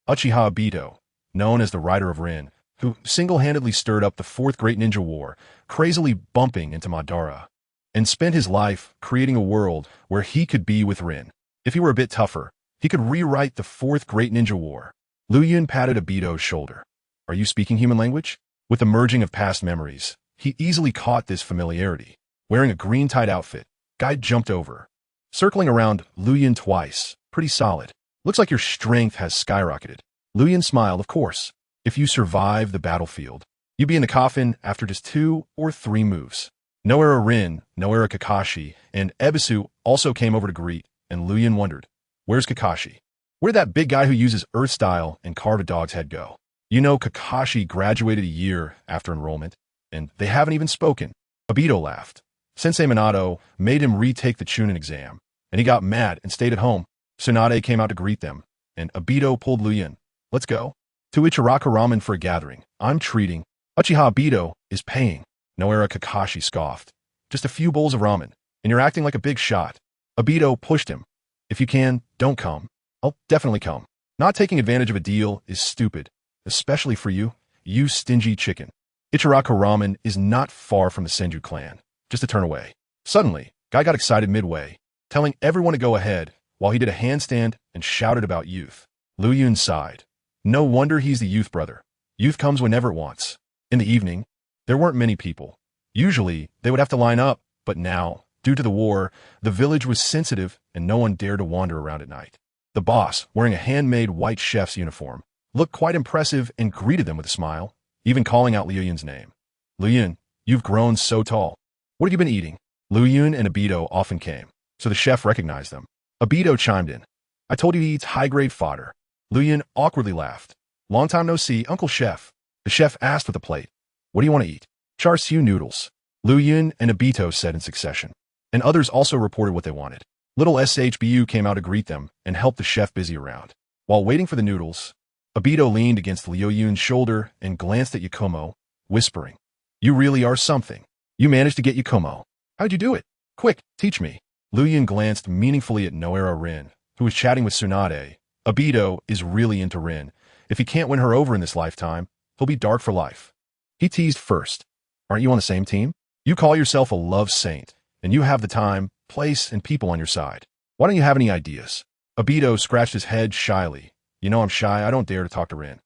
Uchiha Obito, known as the Rider of Rin, who single-handedly stirred up the 4th Great Ninja War, crazily bumping into Madara, and spent his life creating a world where he could be with Rin. If he were a bit tougher, he could rewrite the 4th Great Ninja War. Liuyun patted Obito's shoulder. "Are you speaking human language?" With the merging of past memories, he easily caught this familiarity. Wearing a green-tied outfit, Guy jumped over, circling around Liuyun twice. "Pretty solid. Looks like your strength has skyrocketed." Liuyun smiled, "Of course. If you survive the battlefield, you'd be in the coffin after just 2 or 3 moves." Noera Rin, Noera Kakashi, and Ebisu also came over to greet, and Liuyun wondered, "Where's Kakashi? Where'd that big guy who uses Earth Style and carve a dog's head go?" You know, Kakashi graduated a year after enrollment, and they haven't even spoken. Obito laughed. Sensei Minato made him retake the Chunin exam, and he got mad and stayed at home. Tsunade came out to greet them, and Obito pulled Liuyun. "Let's go to Ichiraka Ramen for a gathering. I'm treating. Uchiha Obito is paying." Noera Kakashi scoffed. "Just a few bowls of ramen, and you're acting like a big shot." Obito pushed him. "If you can, don't come." "I'll definitely come. Not taking advantage of a deal is stupid, especially for you, you stingy chicken." Ichiraka Ramen is not far from the Senju clan, just a turn away. Suddenly, Guy got excited midway, telling everyone to go ahead while he did a handstand and shouted about youth. Liuyun sighed. No wonder he's the youth brother. Youth comes whenever it wants. In the evening, there weren't many people. Usually, they would have to line up, but now, due to the war, the village was sensitive and no one dared to wander around at night. The boss, wearing a handmade white chef's uniform, looked quite impressive and greeted them with a smile, even calling out Liuyun's name. "Liuyun, you've grown so tall. What have you been eating?" Liuyun and Obito often came, so the chef recognized them. Obito chimed in. I told you he eats high-grade fodder. Liuyun awkwardly laughed. Long time no see, Uncle Chef. The chef asked with the plate. What do you want to eat? Char siu noodles. Liuyun and Obito said in succession. And others also reported what they wanted. Little SHBU came out to greet them and help the chef busy around. While waiting for the noodles, Obito leaned against Liuyun's shoulder and glanced at Yakumo, whispering, You really are something. You managed to get Yakumo. How'd you do it? Quick, teach me. Liuyun glanced meaningfully at Noera Rin, who was chatting with Tsunade. Obito is really into Rin. If he can't win her over in this lifetime, he'll be dark for life. He teased first. Aren't you on the same team? You call yourself a love saint, and you have the time, place, and people on your side. Why don't you have any ideas? Obito scratched his head shyly. You know I'm shy, I don't dare to talk to Rin.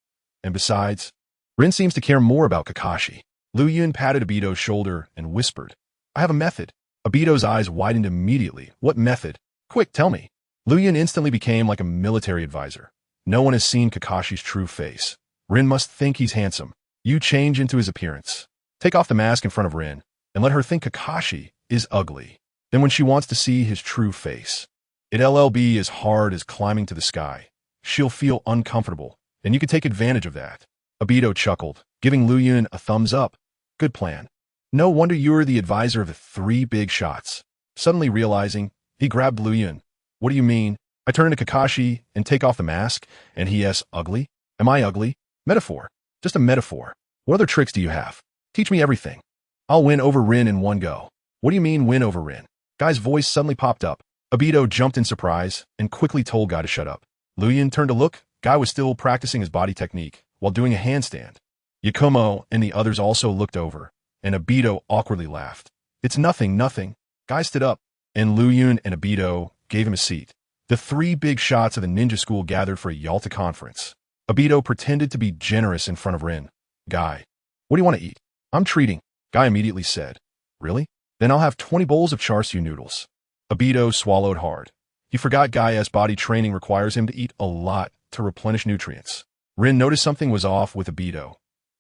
And besides, Rin seems to care more about Kakashi. Liuyun patted Obito's shoulder and whispered, I have a method. Obito's eyes widened immediately. What method? Quick, tell me. Liuyun instantly became like a military advisor. No one has seen Kakashi's true face. Rin must think he's handsome. You change into his appearance. Take off the mask in front of Rin, and let her think Kakashi is ugly. Then when she wants to see his true face, it'll be as hard as climbing to the sky. She'll feel uncomfortable, and you can take advantage of that. Obito chuckled, giving Liuyun a thumbs up. Good plan. No wonder you were the advisor of the 3 big shots. Suddenly realizing, he grabbed Liuyun. What do you mean? I turn to Kakashi and take off the mask, and he asks, ugly? Am I ugly? Metaphor. Just a metaphor. What other tricks do you have? Teach me everything. I'll win over Rin in one go. What do you mean win over Rin? Guy's voice suddenly popped up. Obito jumped in surprise and quickly told Guy to shut up. Liuyun turned to look. Guy was still practicing his body technique while doing a handstand. Yakumo and the others also looked over, and Obito awkwardly laughed. It's nothing, nothing. Guy stood up, and Liuyun and Obito gave him a seat. The 3 big shots of the ninja school gathered for a Yalta conference. Obito pretended to be generous in front of Rin. Guy, what do you want to eat? I'm treating. Guy immediately said. Really? Then I'll have 20 bowls of char siu noodles. Obito swallowed hard. He forgot Guy's body training requires him to eat a lot to replenish nutrients. Rin noticed something was off with Obito.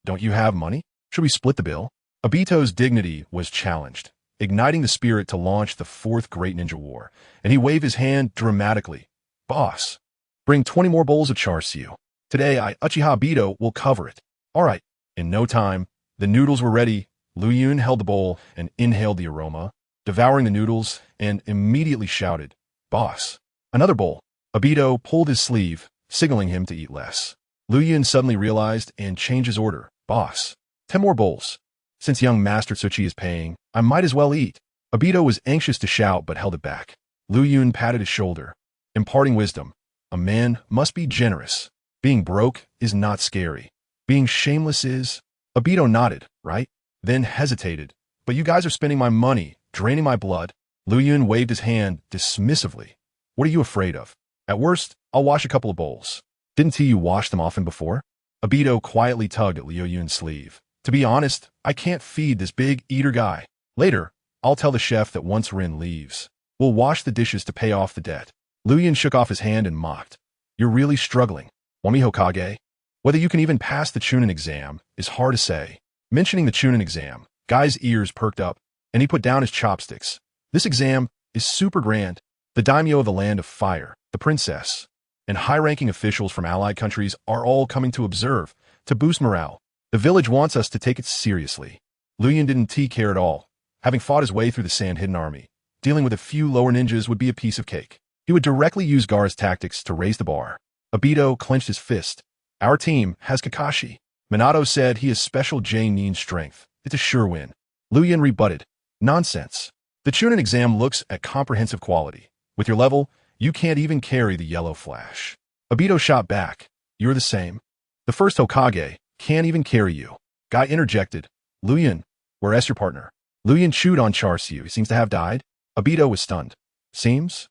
Don't you have money? Should we split the bill? Obito's dignity was challenged, igniting the spirit to launch the 4th Great Ninja War, and he waved his hand dramatically. Boss, bring 20 more bowls of char siu. Today, Uchiha Obito will cover it. All right. In no time, the noodles were ready. Liuyun held the bowl and inhaled the aroma, devouring the noodles, and immediately shouted, Boss, another bowl. Obito pulled his sleeve, signaling him to eat less. Liuyun suddenly realized and changed his order. Boss, 10 more bowls. Since young Master Tsuchi is paying, I might as well eat. Obito was anxious to shout but held it back. Liuyun patted his shoulder, imparting wisdom. A man must be generous. Being broke is not scary. Being shameless is... Obito nodded, right? Then hesitated. But you guys are spending my money, draining my blood. Liuyun waved his hand dismissively. What are you afraid of? At worst, I'll wash a couple of bowls. Didn't you wash them often before? Obito quietly tugged at Liuyun's sleeve. To be honest, I can't feed this big eater guy. Later, I'll tell the chef that once Rin leaves, we'll wash the dishes to pay off the debt. Liuyun shook off his hand and mocked. You're really struggling. Wami Hokage? Whether you can even pass the Chunin exam is hard to say. Mentioning the Chunin exam, Guy's ears perked up, and he put down his chopsticks. This exam is super grand. The daimyo of the Land of Fire, the princess, and high-ranking officials from allied countries are all coming to observe, to boost morale. The village wants us to take it seriously. Liuyun didn't care at all. Having fought his way through the Sand-Hidden Army, dealing with a few lower ninjas would be a piece of cake. He would directly use Gaara's tactics to raise the bar. Obito clenched his fist. Our team has Kakashi. Minato said he has special J-Nin strength. It's a sure win. Liuyun rebutted. Nonsense. The Chunin exam looks at comprehensive quality. With your level, you can't even carry the yellow flash. Obito shot back. You're the same. The first Hokage can't even carry you. Guy interjected. Liuyun, where's your partner? Liuyun chewed on char siu. He seems to have died. Obito was stunned. Seems?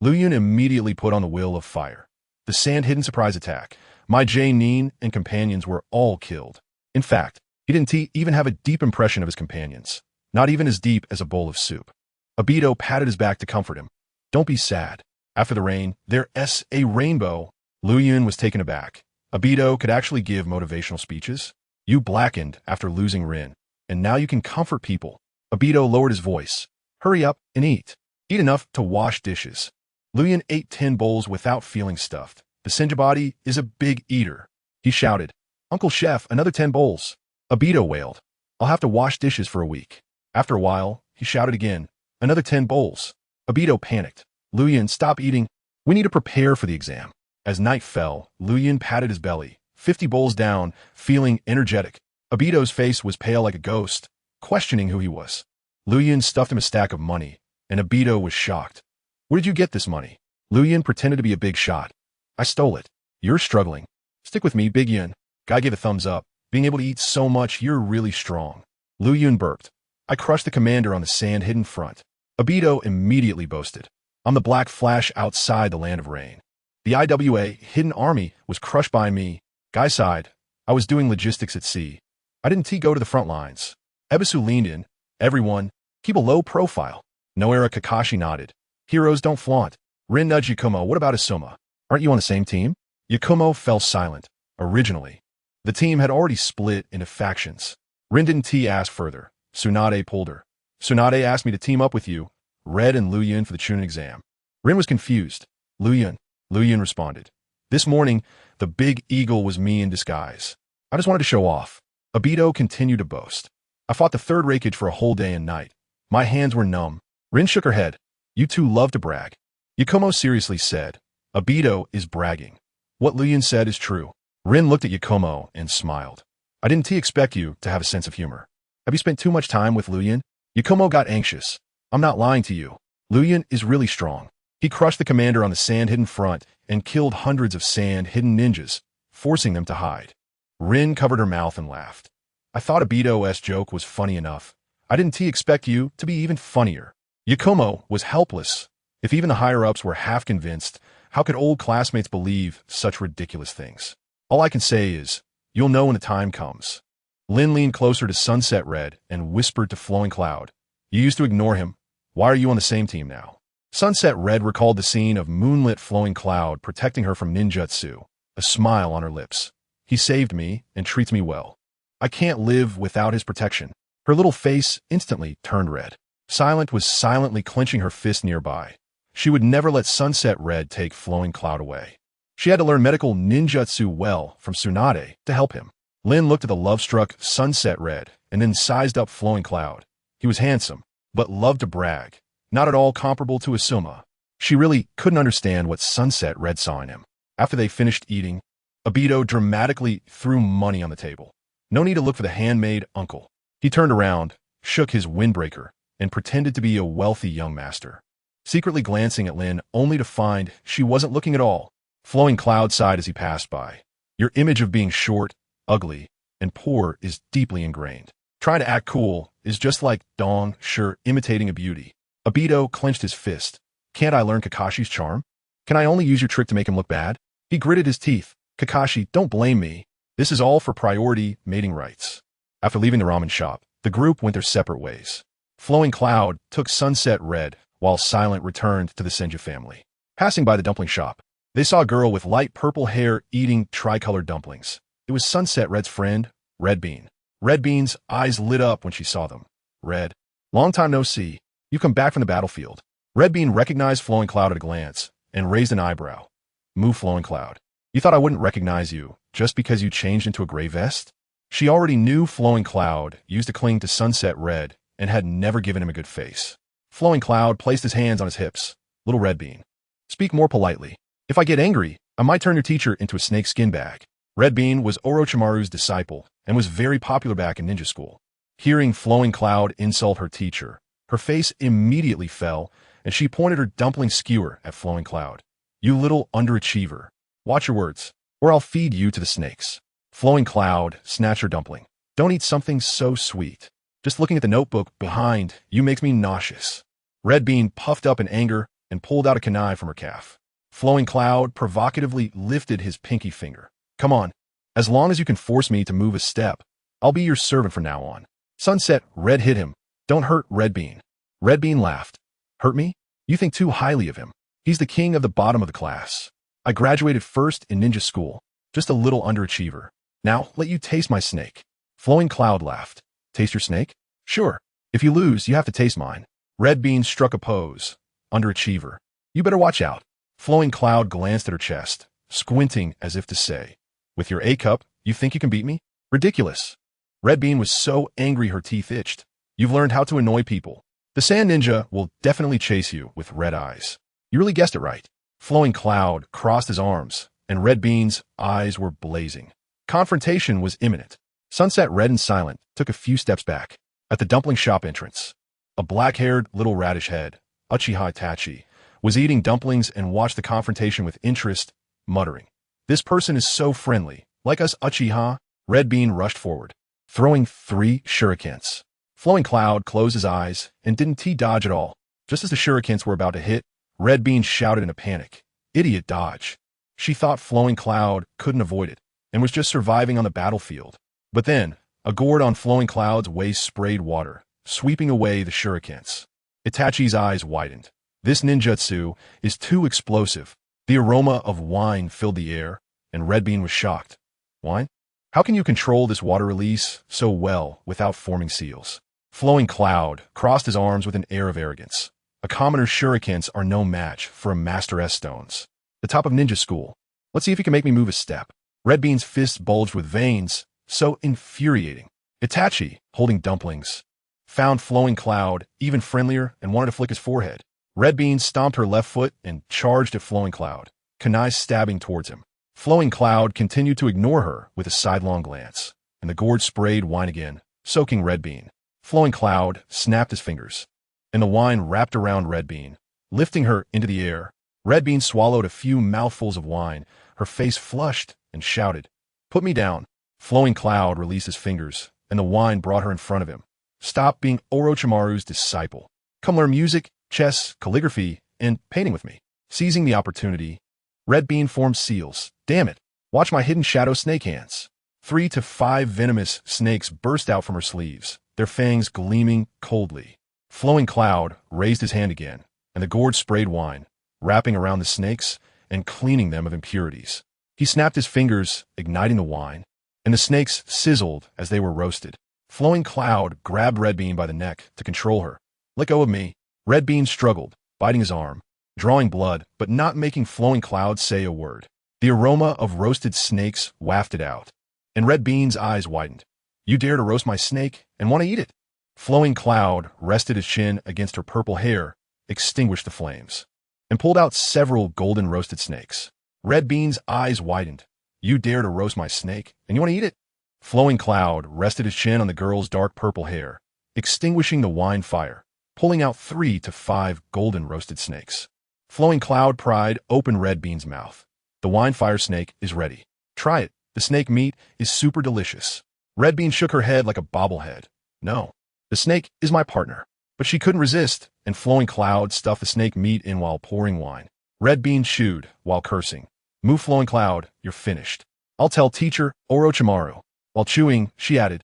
Liuyun immediately put on the will of fire. The sand-hidden surprise attack. My J-Nin and companions were all killed. In fact, he didn't even have a deep impression of his companions. Not even as deep as a bowl of soup. Obito patted his back to comfort him. Don't be sad. After the rain, there's a rainbow. Liuyun was taken aback. Obito could actually give motivational speeches. You blackened after losing Rin, and now you can comfort people. Obito lowered his voice. Hurry up and eat. Eat enough to wash dishes. Liuyun ate 10 bowls without feeling stuffed. The Senjabadi is a big eater. He shouted, "Uncle Chef, another 10 bowls." Obito wailed, "I'll have to wash dishes for a week." After a while, he shouted again, "Another 10 bowls." Obito panicked. "Liuyun, stop eating. We need to prepare for the exam." As night fell, Liuyun patted his belly, 50 bowls down, feeling energetic. Obito's face was pale like a ghost, questioning who he was. Liuyun stuffed him a stack of money, and Obito was shocked. "Where did you get this money?" Liuyun pretended to be a big shot. "I stole it." "You're struggling. Stick with me, Big Yun." Guy gave a thumbs up. "Being able to eat so much, you're really strong." Liuyun burped. "I crushed the commander on the sand-hidden front." Obito immediately boasted. "I'm the Black Flash outside the Land of Rain. The IWA Hidden Army was crushed by me." Guy sighed. "I was doing logistics at sea. I didn't go to the front lines." Ebisu leaned in. "Everyone, keep a low profile." Noera Kakashi nodded. "Heroes don't flaunt." Rin nudged Yakumo. "What about Asuma? Aren't you on the same team?" Yakumo fell silent. Originally, the team had already split into factions. Rin didn't ask further. Tsunade pulled her. "Tsunade asked me to team up with you, Red and Liuyun, for the Chunin exam." Rin was confused. "Liuyun," Liuyun responded. "This morning, the big eagle was me in disguise. I just wanted to show off." Obito continued to boast. "I fought the third Raikage for a whole day and night. My hands were numb." Rin shook her head. "You two love to brag." Yakumo seriously said, "Obito is bragging. What Liuyun said is true." Rin looked at Yakumo and smiled. "I didn't expect you to have a sense of humor. Have you spent too much time with Liuyun?" Yakumo got anxious. "I'm not lying to you. Liuyun is really strong. He crushed the commander on the sand-hidden front and killed hundreds of sand-hidden ninjas, forcing them to hide." Rin covered her mouth and laughed. "I thought Obito's joke was funny enough. I didn't expect you to be even funnier." Yakumo was helpless. If even the higher-ups were half convinced, how could old classmates believe such ridiculous things? "All I can say is, you'll know when the time comes." Lin leaned closer to Sunset Red and whispered to Flowing Cloud, "You used to ignore him. Why are you on the same team now?" Sunset Red recalled the scene of moonlit Flowing Cloud protecting her from ninjutsu, a smile on her lips. "He saved me and treats me well. I can't live without his protection." Her little face instantly turned red. Silent was silently clenching her fist nearby. She would never let Sunset Red take Flowing Cloud away. She had to learn medical ninjutsu well from Tsunade to help him. Lin looked at the love-struck Sunset Red and then sized up Flowing Cloud. He was handsome, but loved to brag, not at all comparable to Asuma. She really couldn't understand what Sunset Red saw in him. After they finished eating, Obito dramatically threw money on the table. No need to look for the handmade uncle. He turned around, shook his windbreaker, and pretended to be a wealthy young master, secretly glancing at Lin only to find she wasn't looking at all. Flowing Cloud sighed as he passed by. "Your image of being short, ugly, and poor is deeply ingrained. Trying to act cool is just like Dong Sure imitating a beauty." Obito clenched his fist. "Can't I learn Kakashi's charm? Can I only use your trick to make him look bad?" He gritted his teeth. "Kakashi, don't blame me. This is all for priority mating rights." After leaving the ramen shop, the group went their separate ways. Flowing Cloud took Sunset Red, while Silent returned to the Senju family. Passing by the dumpling shop, they saw a girl with light purple hair eating tricolored dumplings. It was Sunset Red's friend, Red Bean. Red Bean's eyes lit up when she saw them. "Red, long time no see. You come back from the battlefield." Red Bean recognized Flowing Cloud at a glance and raised an eyebrow. "Move, Flowing Cloud. You thought I wouldn't recognize you just because you changed into a gray vest?" She already knew Flowing Cloud used to cling to Sunset Red and had never given him a good face. Flowing Cloud placed his hands on his hips. "Little Red Bean, speak more politely. If I get angry, I might turn your teacher into a snake skin bag." Red Bean was Orochimaru's disciple and was very popular back in ninja school. Hearing Flowing Cloud insult her teacher, her face immediately fell, and she pointed her dumpling skewer at Flowing Cloud. "You little underachiever. Watch your words, or I'll feed you to the snakes." Flowing Cloud snatched her dumpling. "Don't eat something so sweet. Just looking at the notebook behind you makes me nauseous." Red Bean puffed up in anger and pulled out a kunai from her calf. Flowing Cloud provocatively lifted his pinky finger. "Come on. As long as you can force me to move a step, I'll be your servant from now on." Sunset Red hit him. "Don't hurt Red Bean." Red Bean laughed. "Hurt me? You think too highly of him. He's the king of the bottom of the class. I graduated first in ninja school. Just a little underachiever. Now, let you taste my snake." Flowing Cloud laughed. "Taste your snake? Sure. If you lose, you have to taste mine." Red Bean struck a pose. "Underachiever. You better watch out. Flowing Cloud glanced at her chest, squinting as if to say, with your A cup, you think you can beat me? Ridiculous. Red Bean was so angry her teeth itched. You've learned how to annoy people. The Sand Ninja will definitely chase you with red eyes. You really guessed it right. Flowing Cloud crossed his arms, and Red Bean's eyes were blazing. Confrontation was imminent. Sunset, red and silent, took a few steps back. At the dumpling shop entrance, a black-haired little radish head, Uchiha Itachi, was eating dumplings and watched the confrontation with interest, muttering, "This person is so friendly. Like us Uchiha." Red Bean rushed forward, throwing 3 shurikens. Flowing Cloud closed his eyes and didn't T-dodge at all. Just as the shurikens were about to hit, Red Bean shouted in a panic, "Idiot dodge." She thought Flowing Cloud couldn't avoid it and was just surviving on the battlefield. But then, a gourd on Flowing Cloud's waist sprayed water, sweeping away the shurikens. Itachi's eyes widened. This ninjutsu is too explosive. The aroma of wine filled the air, and Red Bean was shocked. Wine? How can you control this water release so well without forming seals? Flowing Cloud crossed his arms with an air of arrogance. A commoner's shurikens are no match for a Master S stones. The top of ninja school. Let's see if you can make me move a step. Red Bean's fists bulged with veins, so infuriating. Itachi, holding dumplings, found Flowing Cloud even friendlier and wanted to flick his forehead. Red Bean stomped her left foot and charged at Flowing Cloud, kunai stabbing towards him. Flowing Cloud continued to ignore her with a sidelong glance, and the gourd sprayed wine again, soaking Red Bean. Flowing Cloud snapped his fingers, and the wine wrapped around Red Bean, lifting her into the air. Red Bean swallowed a few mouthfuls of wine, her face flushed, and shouted, "Put me down." Flowing Cloud released his fingers, and the wine brought her in front of him. "Stop being Orochimaru's disciple. Come learn music, chess, calligraphy, and painting with me." Seizing the opportunity, Red Bean formed seals. "Damn it. Watch my hidden shadow snake hands." 3 to 5 venomous snakes burst out from her sleeves, their fangs gleaming coldly. Flowing Cloud raised his hand again, and the gourd sprayed wine, wrapping around the snakes and cleaning them of impurities. He snapped his fingers, igniting the wine, and the snakes sizzled as they were roasted. Flowing Cloud grabbed Red Bean by the neck to control her. "Let go of me." Red Bean struggled, biting his arm, drawing blood, but not making Flowing Cloud say a word. The aroma of roasted snakes wafted out, and Red Bean's eyes widened. "You dare to roast my snake and want to eat it?" Flowing Cloud rested his chin against her purple hair, extinguished the flames, and pulled out several golden roasted snakes. Red Bean's eyes widened. "You dare to roast my snake and you want to eat it?" Flowing Cloud rested his chin on the girl's dark purple hair, extinguishing the wine fire, pulling out 3 to 5 golden roasted snakes. Flowing Cloud pried open Red Bean's mouth. "The wine fire snake is ready. Try it. The snake meat is super delicious." Red Bean shook her head like a bobblehead. "No, the snake is my partner." But she couldn't resist, and Flowing Cloud stuffed the snake meat in while pouring wine. Red Bean chewed while cursing. "Move, Flowing Cloud, you're finished. I'll tell teacher Orochimaru." While chewing, she added,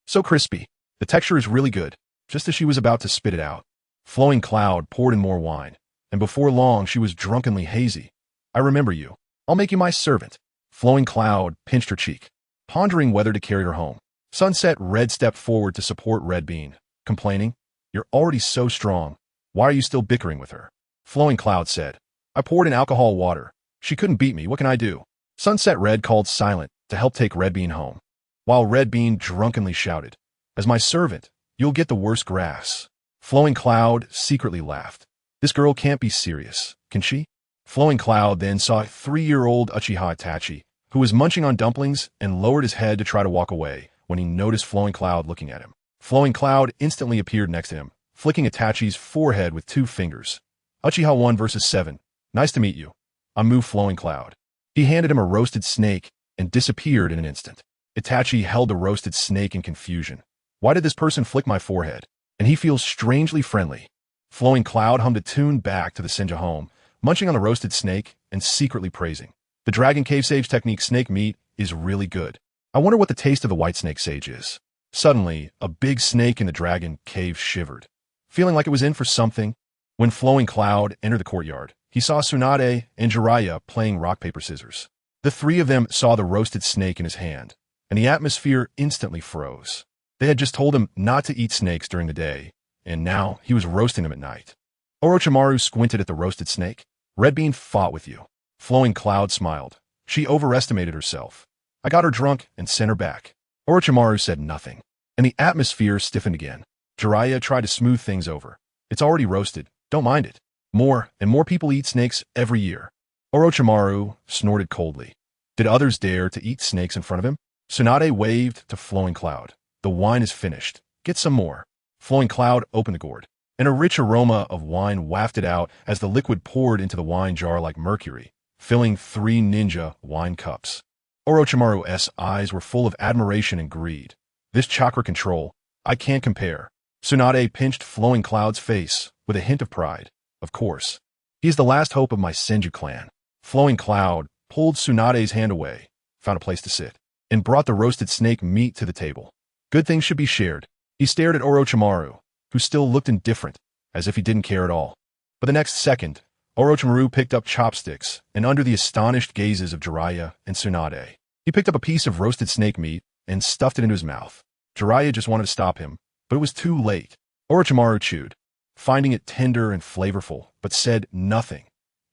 "So crispy. The texture is really good." Just as she was about to spit it out, Flowing Cloud poured in more wine, and before long she was drunkenly hazy. "I remember you. I'll make you my servant." Flowing Cloud pinched her cheek, pondering whether to carry her home. Sunset Red stepped forward to support Red Bean, complaining, "You're already so strong. Why are you still bickering with her?" Flowing Cloud said, "I poured in alcohol water. She couldn't beat me. What can I do?" Sunset Red called Silent to help take Red Bean home, while Red Bean drunkenly shouted, "As my servant, you'll get the worst grass." Flowing Cloud secretly laughed. "This girl can't be serious, can she?" Flowing Cloud then saw 3-year-old Uchiha Itachi, who was munching on dumplings, and lowered his head to try to walk away when he noticed Flowing Cloud looking at him. Flowing Cloud instantly appeared next to him, flicking Itachi's forehead with 2 fingers. "Uchiha 1 versus 7. Nice to meet you. I'm Move Flowing Cloud." He handed him a roasted snake and disappeared in an instant. Itachi held the roasted snake in confusion. Why did this person flick my forehead? And he feels strangely friendly. Flowing Cloud hummed a tune back to the Senja home, munching on the roasted snake and secretly praising. "The Dragon Cave Sage technique snake meat is really good. I wonder what the taste of the white snake sage is." Suddenly, a big snake in the dragon cave shivered, feeling like it was in for something. When Flowing Cloud entered the courtyard, he saw Tsunade and Jiraiya playing rock, paper, scissors. The 3 of them saw the roasted snake in his hand, and the atmosphere instantly froze. They had just told him not to eat snakes during the day, and now he was roasting them at night. Orochimaru squinted at the roasted snake. Red Bean fought with you. Flowing Cloud smiled. She overestimated herself. I got her drunk and sent her back. Orochimaru said nothing, and the atmosphere stiffened again. Jiraiya tried to smooth things over. It's already roasted. Don't mind it. More and more people eat snakes every year. Orochimaru snorted coldly. Did others dare to eat snakes in front of him? Tsunade waved to Flowing Cloud. The wine is finished. Get some more. Flowing Cloud opened the gourd, and a rich aroma of wine wafted out as the liquid poured into the wine jar like mercury, filling 3 ninja wine cups. Orochimaru's eyes were full of admiration and greed. This chakra control, I can't compare. Tsunade pinched Flowing Cloud's face with a hint of pride. Of course. He is the last hope of my Senju clan. Flowing Cloud pulled Tsunade's hand away, found a place to sit, and brought the roasted snake meat to the table. Good things should be shared. He stared at Orochimaru, who still looked indifferent, as if he didn't care at all. But the next second, Orochimaru picked up chopsticks, and under the astonished gazes of Jiraiya and Tsunade, he picked up a piece of roasted snake meat and stuffed it into his mouth. Jiraiya just wanted to stop him, but it was too late. Orochimaru chewed, finding it tender and flavorful, but said nothing.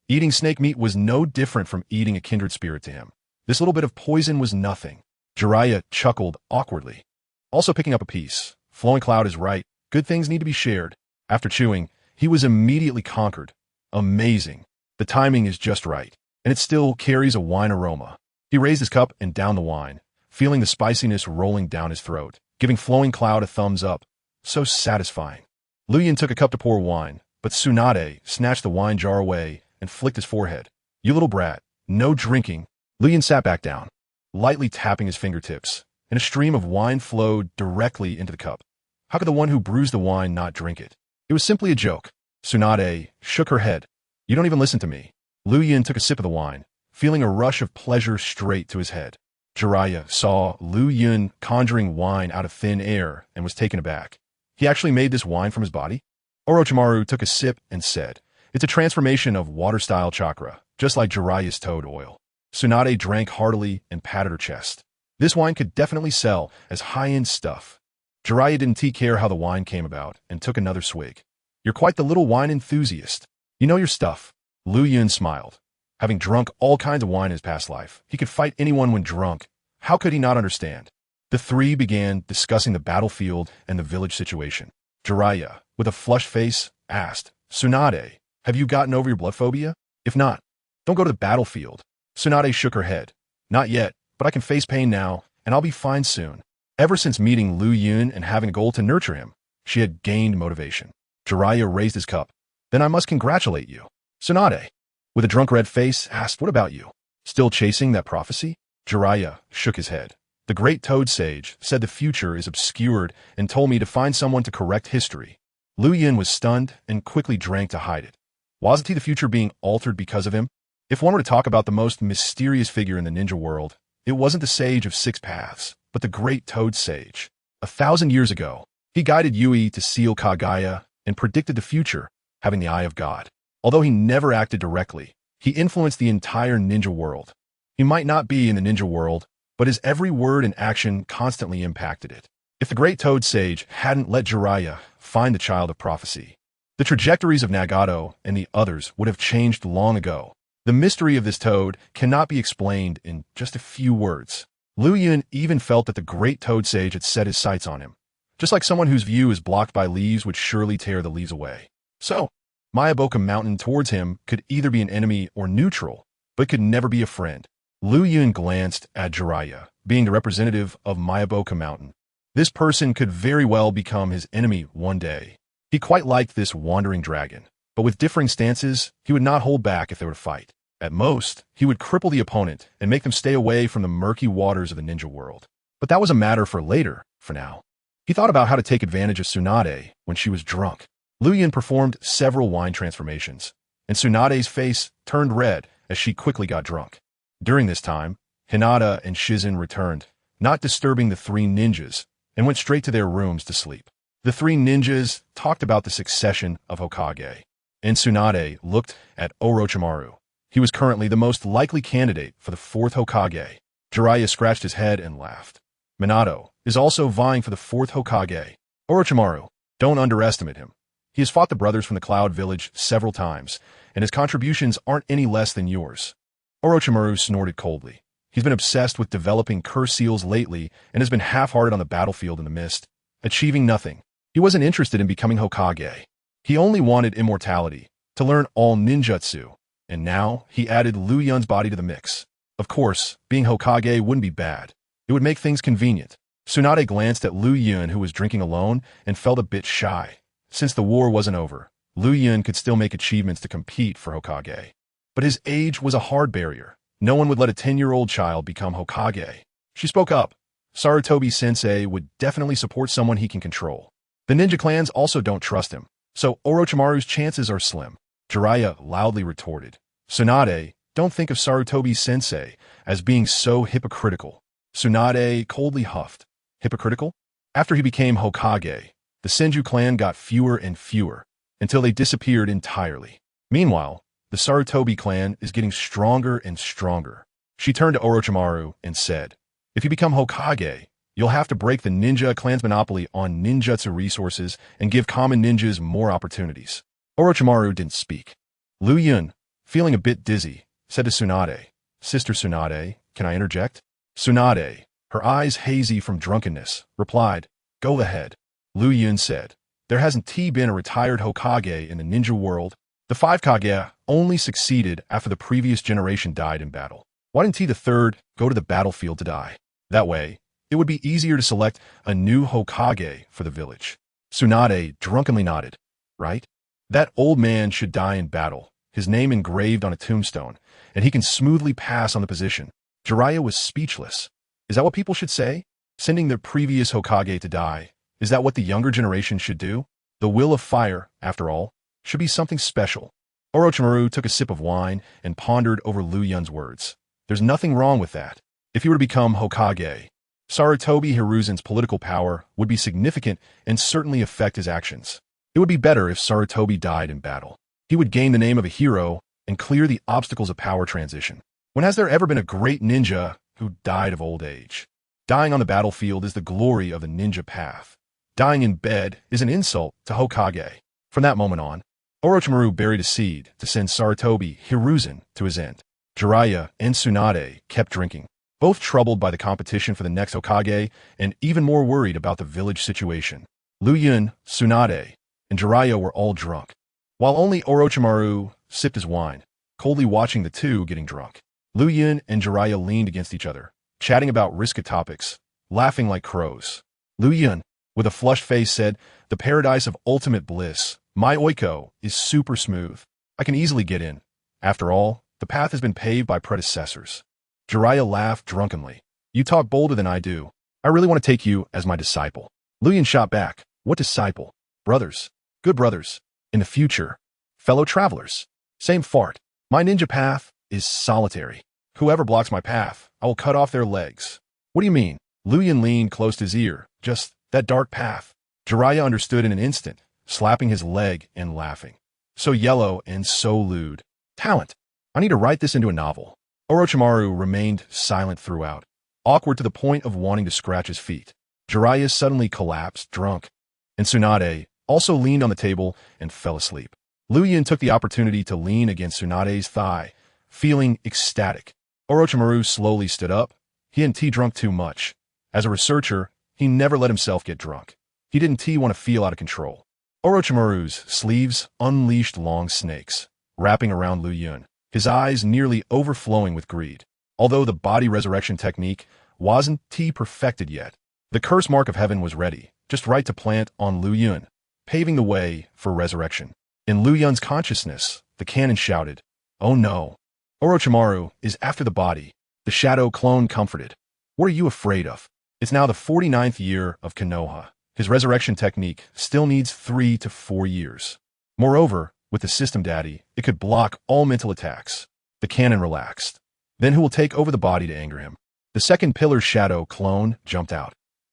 Eating snake meat was no different from eating a kindred spirit to him. This little bit of poison was nothing. Jiraiya chuckled awkwardly. Also picking up a piece. Flowing Cloud is right. Good things need to be shared. After chewing, he was immediately conquered. Amazing. The timing is just right, and it still carries a wine aroma. He raised his cup and downed the wine, feeling the spiciness rolling down his throat, giving Flowing Cloud a thumbs up. So satisfying. Liuyun took a cup to pour wine, but Tsunade snatched the wine jar away and flicked his forehead. You little brat, no drinking. Liuyun sat back down, lightly tapping his fingertips, and a stream of wine flowed directly into the cup. How could the one who brews the wine not drink it? It was simply a joke. Tsunade shook her head. You don't even listen to me. Liuyun took a sip of the wine, feeling a rush of pleasure straight to his head. Jiraiya saw Liuyun conjuring wine out of thin air and was taken aback. He actually made this wine from his body? Orochimaru took a sip and said, it's a transformation of water-style chakra, just like Jiraiya's toad oil. Tsunade drank heartily and patted her chest. This wine could definitely sell as high-end stuff. Jiraiya didn't take care how the wine came about and took another swig. You're quite the little wine enthusiast. You know your stuff. Liuyun smiled. Having drunk all kinds of wine in his past life, he could fight anyone when drunk. How could he not understand? The three began discussing the battlefield and the village situation. Jiraiya, with a flushed face, asked, Tsunade, have you gotten over your blood phobia? If not, don't go to the battlefield. Tsunade shook her head. Not yet, but I can face pain now, and I'll be fine soon. Ever since meeting Liuyun and having a goal to nurture him, she had gained motivation. Jiraiya raised his cup. Then I must congratulate you. Tsunade, with a drunk red face, asked, what about you? Still chasing that prophecy? Jiraiya shook his head. The great Toad Sage said the future is obscured and told me to find someone to correct history. Liuyun was stunned and quickly drank to hide it. Wasn't he the future being altered because of him? If one were to talk about the most mysterious figure in the ninja world, it wasn't the Sage of Six Paths, but the great Toad Sage. 1,000 years ago, he guided Yui to seal Kagaya and predicted the future, having the eye of God. Although he never acted directly, he influenced the entire ninja world. He might not be in the ninja world, but his every word and action constantly impacted it. If the great Toad Sage hadn't let Jiraiya find the child of prophecy, the trajectories of Nagato and the others would have changed long ago. The mystery of this toad cannot be explained in just a few words. Liuyun even felt that the great Toad Sage had set his sights on him, just like someone whose view is blocked by leaves would surely tear the leaves away. So, Mayaboka Mountain towards him could either be an enemy or neutral, but could never be a friend. Liuyun glanced at Jiraiya, being the representative of Mayaboka Mountain. This person could very well become his enemy one day. He quite liked this wandering dragon, but with differing stances, he would not hold back if they were to fight. At most, he would cripple the opponent and make them stay away from the murky waters of the ninja world. But that was a matter for later, for now. He thought about how to take advantage of Tsunade when she was drunk. Liuyun performed several wine transformations, and Tsunade's face turned red as she quickly got drunk. During this time, Hinata and Shizen returned, not disturbing the three ninjas, and went straight to their rooms to sleep. The three ninjas talked about the succession of Hokage, and Tsunade looked at Orochimaru. He was currently the most likely candidate for the fourth Hokage. Jiraiya scratched his head and laughed. Minato is also vying for the fourth Hokage. Orochimaru, don't underestimate him. He has fought the brothers from the Cloud Village several times, and his contributions aren't any less than yours. Orochimaru snorted coldly. He's been obsessed with developing curse seals lately and has been half-hearted on the battlefield in the mist, achieving nothing. He wasn't interested in becoming Hokage. He only wanted immortality, to learn all ninjutsu, and now he added Liuyun's body to the mix. Of course, being Hokage wouldn't be bad. It would make things convenient. Tsunade glanced at Liuyun, who was drinking alone, and felt a bit shy. Since the war wasn't over, Liuyun could still make achievements to compete for Hokage. But his age was a hard barrier. No one would let a 10-year-old child become Hokage. She spoke up. Sarutobi-sensei would definitely support someone he can control. The ninja clans also don't trust him, so Orochimaru's chances are slim. Jiraiya loudly retorted. Tsunade, don't think of Sarutobi-sensei as being so hypocritical. Tsunade coldly huffed. Hypocritical? After he became Hokage, the Senju clan got fewer and fewer, until they disappeared entirely. Meanwhile, the Sarutobi clan is getting stronger and stronger. She turned to Orochimaru and said, if you become Hokage, you'll have to break the ninja clan's monopoly on ninjutsu resources and give common ninjas more opportunities. Orochimaru didn't speak. Liuyun, feeling a bit dizzy, said to Tsunade, Sister Tsunade, can I interject? Tsunade, her eyes hazy from drunkenness, replied, go ahead. Liuyun said, there hasn't been a retired Hokage in the ninja world. The 5 Kage only succeeded after the previous generation died in battle. Why didn't the third go to the battlefield to die? That way, it would be easier to select a new Hokage for the village. Tsunade drunkenly nodded. Right? That old man should die in battle, his name engraved on a tombstone, and he can smoothly pass on the position. Jiraiya was speechless. Is that what people should say? Sending the previous Hokage to die, is that what the younger generation should do? The will of fire, after all, should be something special. Orochimaru took a sip of wine and pondered over Liuyun's words. There's nothing wrong with that. If he were to become Hokage, Sarutobi Hiruzen's political power would be significant and certainly affect his actions. It would be better if Sarutobi died in battle. He would gain the name of a hero and clear the obstacles of power transition. When has there ever been a great ninja who died of old age? Dying on the battlefield is the glory of the ninja path. Dying in bed is an insult to Hokage. From that moment on, Orochimaru buried a seed to send Sarutobi Hiruzen to his end. Jiraiya and Tsunade kept drinking, both troubled by the competition for the next Hokage and even more worried about the village situation. Liuyun, Tsunade, and Jiraiya were all drunk, while only Orochimaru sipped his wine, coldly watching the two getting drunk. Liuyun and Jiraiya leaned against each other, chatting about risky topics, laughing like crows. Liuyun, with a flushed face, said, the paradise of ultimate bliss, my oiko, is super smooth. I can easily get in. After all, the path has been paved by predecessors. Jiraiya laughed drunkenly. You talk bolder than I do. I really want to take you as my disciple. Liuyun shot back. What disciple? Brothers. Good brothers. In the future. Fellow travelers. Same fart. My ninja path is solitary. Whoever blocks my path, I will cut off their legs. What do you mean? Liuyun leaned close to his ear. Just that dark path. Jiraiya understood in an instant, slapping his leg and laughing. So yellow and so lewd. Talent. I need to write this into a novel. Orochimaru remained silent throughout, awkward to the point of wanting to scratch his feet. Jiraiya suddenly collapsed, drunk, and Tsunade also leaned on the table and fell asleep. Liuyun took the opportunity to lean against Tsunade's thigh, feeling ecstatic. Orochimaru slowly stood up. He hadn't drunk too much. As a researcher, he never let himself get drunk. He didn't want to feel out of control. Orochimaru's sleeves unleashed long snakes, wrapping around Liuyun, his eyes nearly overflowing with greed. Although the body resurrection technique wasn't perfected yet, the curse mark of heaven was ready, just right to plant on Liuyun, paving the way for resurrection. In Liuyun's consciousness, the cannon shouted, oh no. Orochimaru is after the body. The shadow clone comforted. What are you afraid of? It's now the 49th year of Konoha. His resurrection technique still needs 3 to 4 years. Moreover, with the system daddy, it could block all mental attacks. The cannon relaxed. Then who will take over the body to anger him? The second pillar's shadow clone jumped out.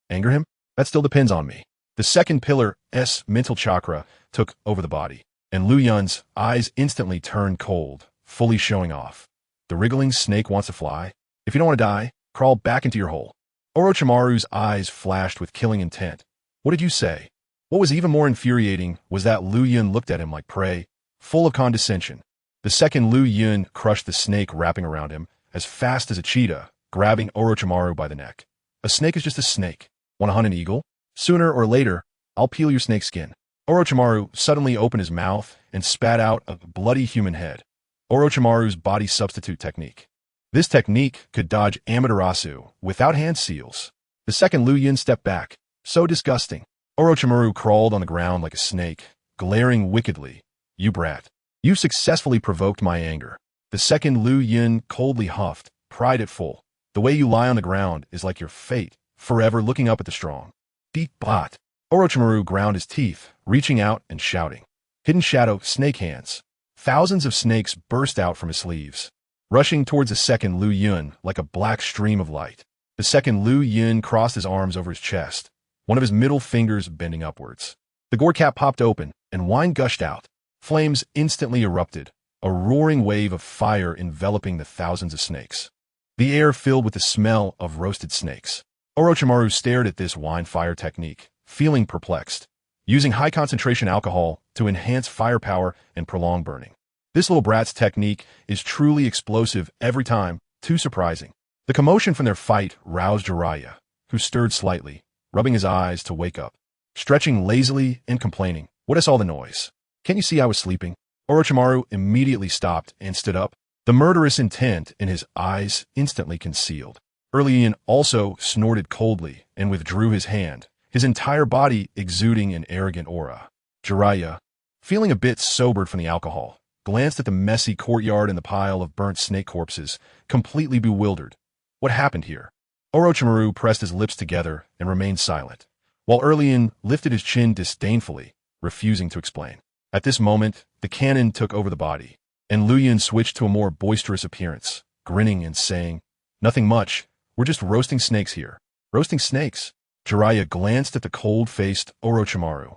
Anger him? That still depends on me. The second pillar's mental chakra took over the body, and Liuyun's eyes instantly turned cold, fully showing off. The wriggling snake wants to fly. If you don't want to die, crawl back into your hole. Orochimaru's eyes flashed with killing intent. What did you say? What was even more infuriating was that Liuyun looked at him like prey, full of condescension. The second Liuyun crushed the snake wrapping around him as fast as a cheetah, grabbing Orochimaru by the neck. A snake is just a snake. Want to hunt an eagle? Sooner or later, I'll peel your snake skin. Orochimaru suddenly opened his mouth and spat out a bloody human head. Orochimaru's body substitute technique. This technique could dodge Amaterasu without hand seals. The second Liuyun stepped back. So disgusting. Orochimaru crawled on the ground like a snake, glaring wickedly. You brat. You successfully provoked my anger. The second Liuyun coldly huffed, pride at full. The way you lie on the ground is like your fate, forever looking up at the strong. Deep bot. Orochimaru ground his teeth, reaching out and shouting. Hidden shadow, snake hands. Thousands of snakes burst out from his sleeves, rushing towards the second Liuyun like a black stream of light. The second Liuyun crossed his arms over his chest, one of his middle fingers bending upwards. The gourd cap popped open, and wine gushed out. Flames instantly erupted, a roaring wave of fire enveloping the thousands of snakes. The air filled with the smell of roasted snakes. Orochimaru stared at this wine-fire technique, feeling perplexed, using high-concentration alcohol to enhance firepower and prolong burning. This little brat's technique is truly explosive every time, too surprising. The commotion from their fight roused Jiraiya, who stirred slightly, rubbing his eyes to wake up, stretching lazily and complaining. What is all the noise? Can't you see I was sleeping? Orochimaru immediately stopped and stood up, the murderous intent in his eyes instantly concealed. Liuyun also snorted coldly and withdrew his hand, his entire body exuding an arrogant aura. Jiraiya, feeling a bit sobered from the alcohol, glanced at the messy courtyard and the pile of burnt snake corpses, completely bewildered. What happened here? Orochimaru pressed his lips together and remained silent, while Liuyun lifted his chin disdainfully, refusing to explain. At this moment, the cannon took over the body, and Liuyun switched to a more boisterous appearance, grinning and saying, Nothing much, we're just roasting snakes here. Roasting snakes? Jiraiya glanced at the cold-faced Orochimaru,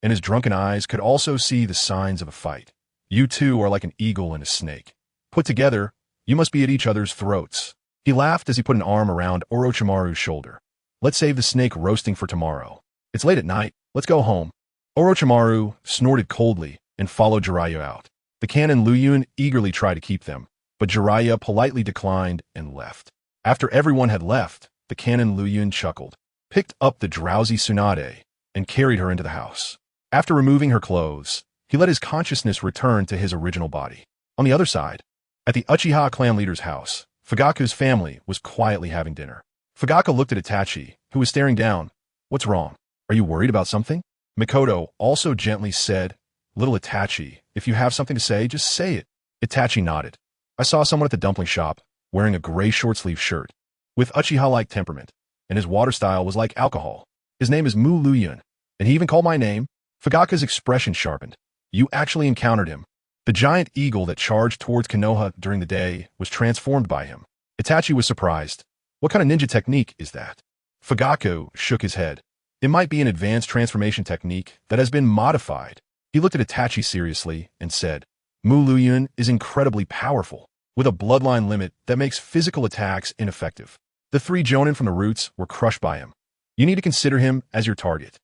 and his drunken eyes could also see the signs of a fight. You two are like an eagle and a snake. Put together, you must be at each other's throats. He laughed as he put an arm around Orochimaru's shoulder. Let's save the snake roasting for tomorrow. It's late at night, let's go home. Orochimaru snorted coldly and followed Jiraiya out. The cannon Liuyun eagerly tried to keep them, but Jiraiya politely declined and left. After everyone had left, the cannon Liuyun chuckled, picked up the drowsy Tsunade, and carried her into the house. After removing her clothes, he let his consciousness return to his original body. On the other side, at the Uchiha clan leader's house, Fugaku's family was quietly having dinner. Fugaku looked at Itachi, who was staring down. What's wrong? Are you worried about something? Mikoto also gently said, Little Itachi, if you have something to say, just say it. Itachi nodded. I saw someone at the dumpling shop, wearing a gray short-sleeve shirt, with Uchiha-like temperament, and his water style was like alcohol. His name is Mu Liuyun, and he even called my name. Fugaku's expression sharpened. You actually encountered him. The giant eagle that charged towards Konoha during the day was transformed by him. Itachi was surprised. What kind of ninja technique is that? Fugaku shook his head. It might be an advanced transformation technique that has been modified. He looked at Itachi seriously and said, Mu Liuyun is incredibly powerful, with a bloodline limit that makes physical attacks ineffective. The three Jonin from the roots were crushed by him. You need to consider him as your target.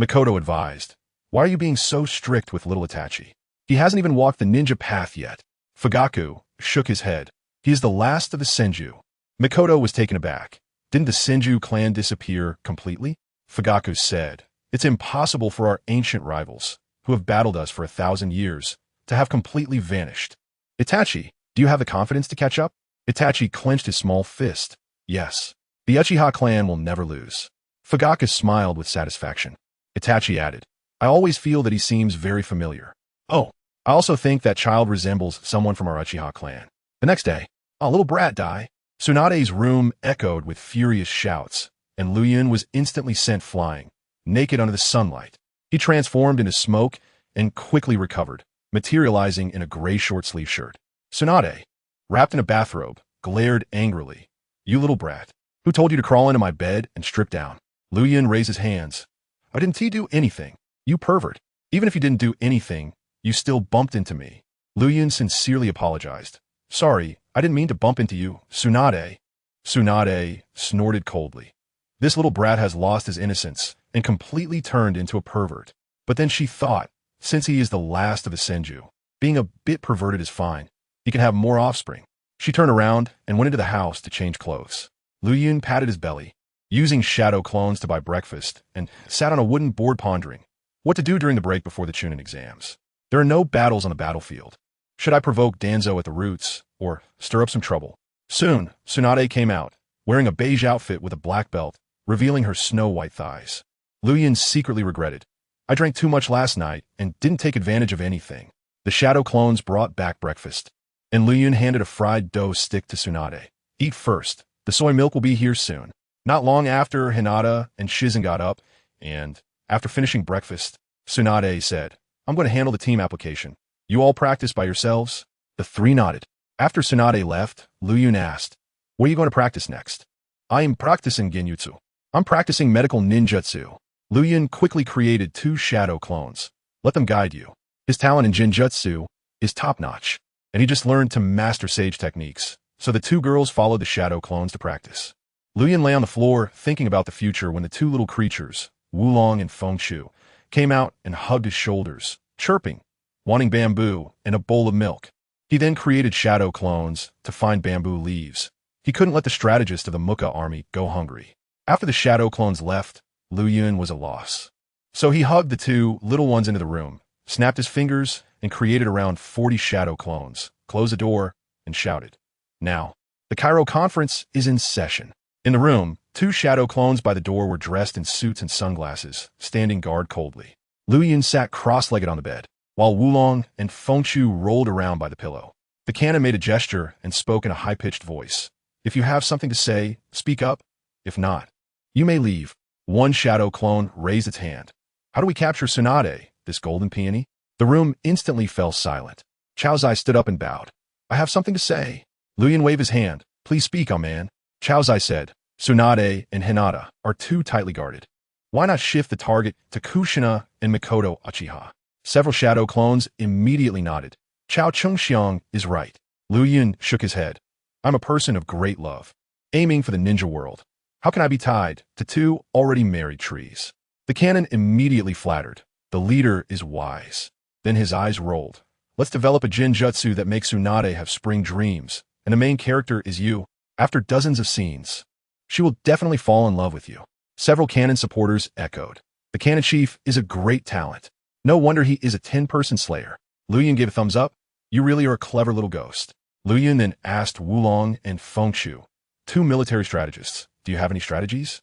Mikoto advised. Why are you being so strict with little Itachi? He hasn't even walked the ninja path yet. Fugaku shook his head. He is the last of the Senju. Mikoto was taken aback. Didn't the Senju clan disappear completely? Fugaku said, It's impossible for our ancient rivals, who have battled us for 1,000 years, to have completely vanished. Itachi, do you have the confidence to catch up? Itachi clenched his small fist. Yes. The Uchiha clan will never lose. Fugaku smiled with satisfaction. Itachi added, I always feel that he seems very familiar. Oh, I also think that child resembles someone from our Uchiha clan. The next day, a little brat die. Tsunade's room echoed with furious shouts, and Liuyun was instantly sent flying, naked under the sunlight. He transformed into smoke and quickly recovered, materializing in a gray short-sleeve shirt. Tsunade, wrapped in a bathrobe, glared angrily. You little brat. Who told you to crawl into my bed and strip down? Liuyun raised his hands. I didn't do anything. You pervert. Even if you didn't do anything, you still bumped into me. Liuyun sincerely apologized. Sorry, I didn't mean to bump into you, Tsunade. Tsunade snorted coldly. This little brat has lost his innocence and completely turned into a pervert. But then she thought, since he is the last of the Senju, being a bit perverted is fine. He can have more offspring. She turned around and went into the house to change clothes. Liuyun patted his belly, using shadow clones to buy breakfast, and sat on a wooden board pondering what to do during the break before the Chunin exams. There are no battles on the battlefield. Should I provoke Danzo at the roots, or stir up some trouble? Soon, Tsunade came out, wearing a beige outfit with a black belt, revealing her snow-white thighs. Liuyun secretly regretted. I drank too much last night and didn't take advantage of anything. The shadow clones brought back breakfast, and Liuyun handed a fried dough stick to Tsunade. Eat first. The soy milk will be here soon. Not long after, Hinata and Shizen got up, and, after finishing breakfast, Tsunade said, I'm going to handle the team application. You all practice by yourselves? The three nodded. After Tsunade left, Liuyun asked, what are you going to practice next? I am practicing genjutsu. I'm practicing medical ninjutsu. Liuyun quickly created 2 shadow clones. Let them guide you. His talent in genjutsu is top-notch, and he just learned to master sage techniques, so the 2 girls followed the shadow clones to practice. Liuyun lay on the floor thinking about the future when the 2 little creatures, Wulong and Fengshu, came out and hugged his shoulders, chirping, wanting bamboo and a bowl of milk. He then created shadow clones to find bamboo leaves. He couldn't let the strategist of the Mukha army go hungry. After the shadow clones left, Liuyun was a loss. So he hugged the 2 little ones into the room, snapped his fingers, and created around 40 shadow clones, closed the door, and shouted. Now, the Cairo conference is in session. In the room, 2 shadow clones by the door were dressed in suits and sunglasses, standing guard coldly. Liuyun sat cross-legged on the bed, while Wulong and Fengshu rolled around by the pillow. The canon made a gesture and spoke in a high-pitched voice. If you have something to say, speak up. If not, you may leave. One shadow clone raised its hand. How do we capture Tsunade, this golden peony? The room instantly fell silent. Chaozai stood up and bowed. I have something to say. Liuyun waved his hand. Please speak, oh man. Chaozai said, Tsunade and Hinata are too tightly guarded. Why not shift the target to Kushina and Mikoto Uchiha? Several shadow clones immediately nodded. Chao Chungxiang is right. Liuyun shook his head. I'm a person of great love, aiming for the ninja world. How can I be tied to 2 already married trees? The canon immediately flattered. The leader is wise. Then his eyes rolled. Let's develop a genjutsu that makes Tsunade have spring dreams, and the main character is you. After dozens of scenes, she will definitely fall in love with you. Several canon supporters echoed. The canon chief is a great talent. No wonder he is a 10-person slayer. Liuyun gave a thumbs up. You really are a clever little ghost. Liuyun then asked Wulong and Fengshu, 2 military strategists, do you have any strategies?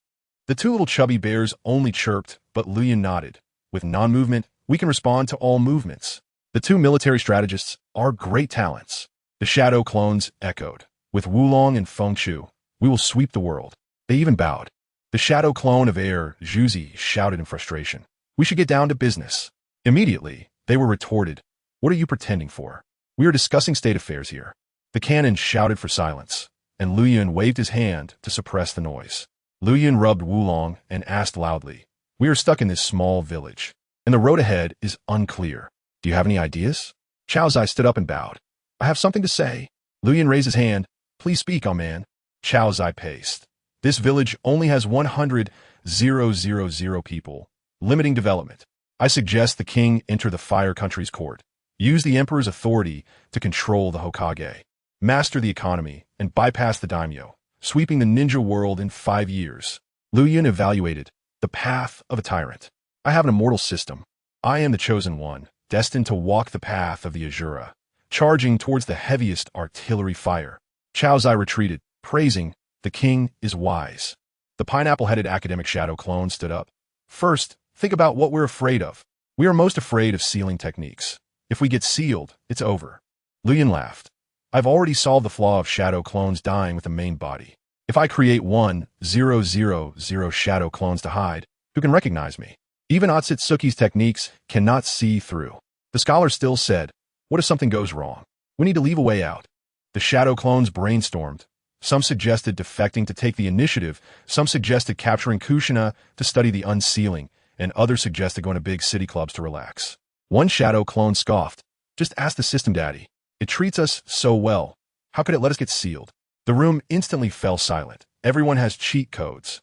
The 2 little chubby bears only chirped, but Liuyun nodded. With non-movement, we can respond to all movements. The 2 military strategists are great talents. The shadow clones echoed. With Wulong and Fengshu, we will sweep the world. They even bowed. The shadow clone of air, Zhuzi, shouted in frustration. We should get down to business. Immediately, they were retorted. What are you pretending for? We are discussing state affairs here. The canon shouted for silence, and Liuyun waved his hand to suppress the noise. Liuyun rubbed Wulong and asked loudly, we are stuck in this small village, and the road ahead is unclear. Do you have any ideas? Chaozai stood up and bowed. I have something to say. Liuyun raised his hand. Please speak, oh man. Chaozai paced. This village only has 100,000 people, limiting development. I suggest the king enter the Fire Country's court. Use the emperor's authority to control the Hokage. Master the economy and bypass the daimyo, sweeping the ninja world in 5 years. Liuyun evaluated the path of a tyrant. I have an immortal system. I am the chosen one, destined to walk the path of the Azura, charging towards the heaviest artillery fire. Chaozai retreated, praising, the king is wise. The pineapple-headed academic shadow clone stood up. First, think about what we're afraid of. We are most afraid of sealing techniques. If we get sealed, it's over. Liuyun laughed. I've already solved the flaw of shadow clones dying with the main body. If I create 1,000 shadow clones to hide, who can recognize me? Even Otsutsuki's techniques cannot see through. The scholar still said, what if something goes wrong? We need to leave a way out. The shadow clones brainstormed. Some suggested defecting to take the initiative, some suggested capturing Kushina to study the unsealing, and others suggested going to big city clubs to relax. One shadow clone scoffed. Just ask the system daddy. It treats us so well. How could it let us get sealed? The room instantly fell silent. Everyone has cheat codes.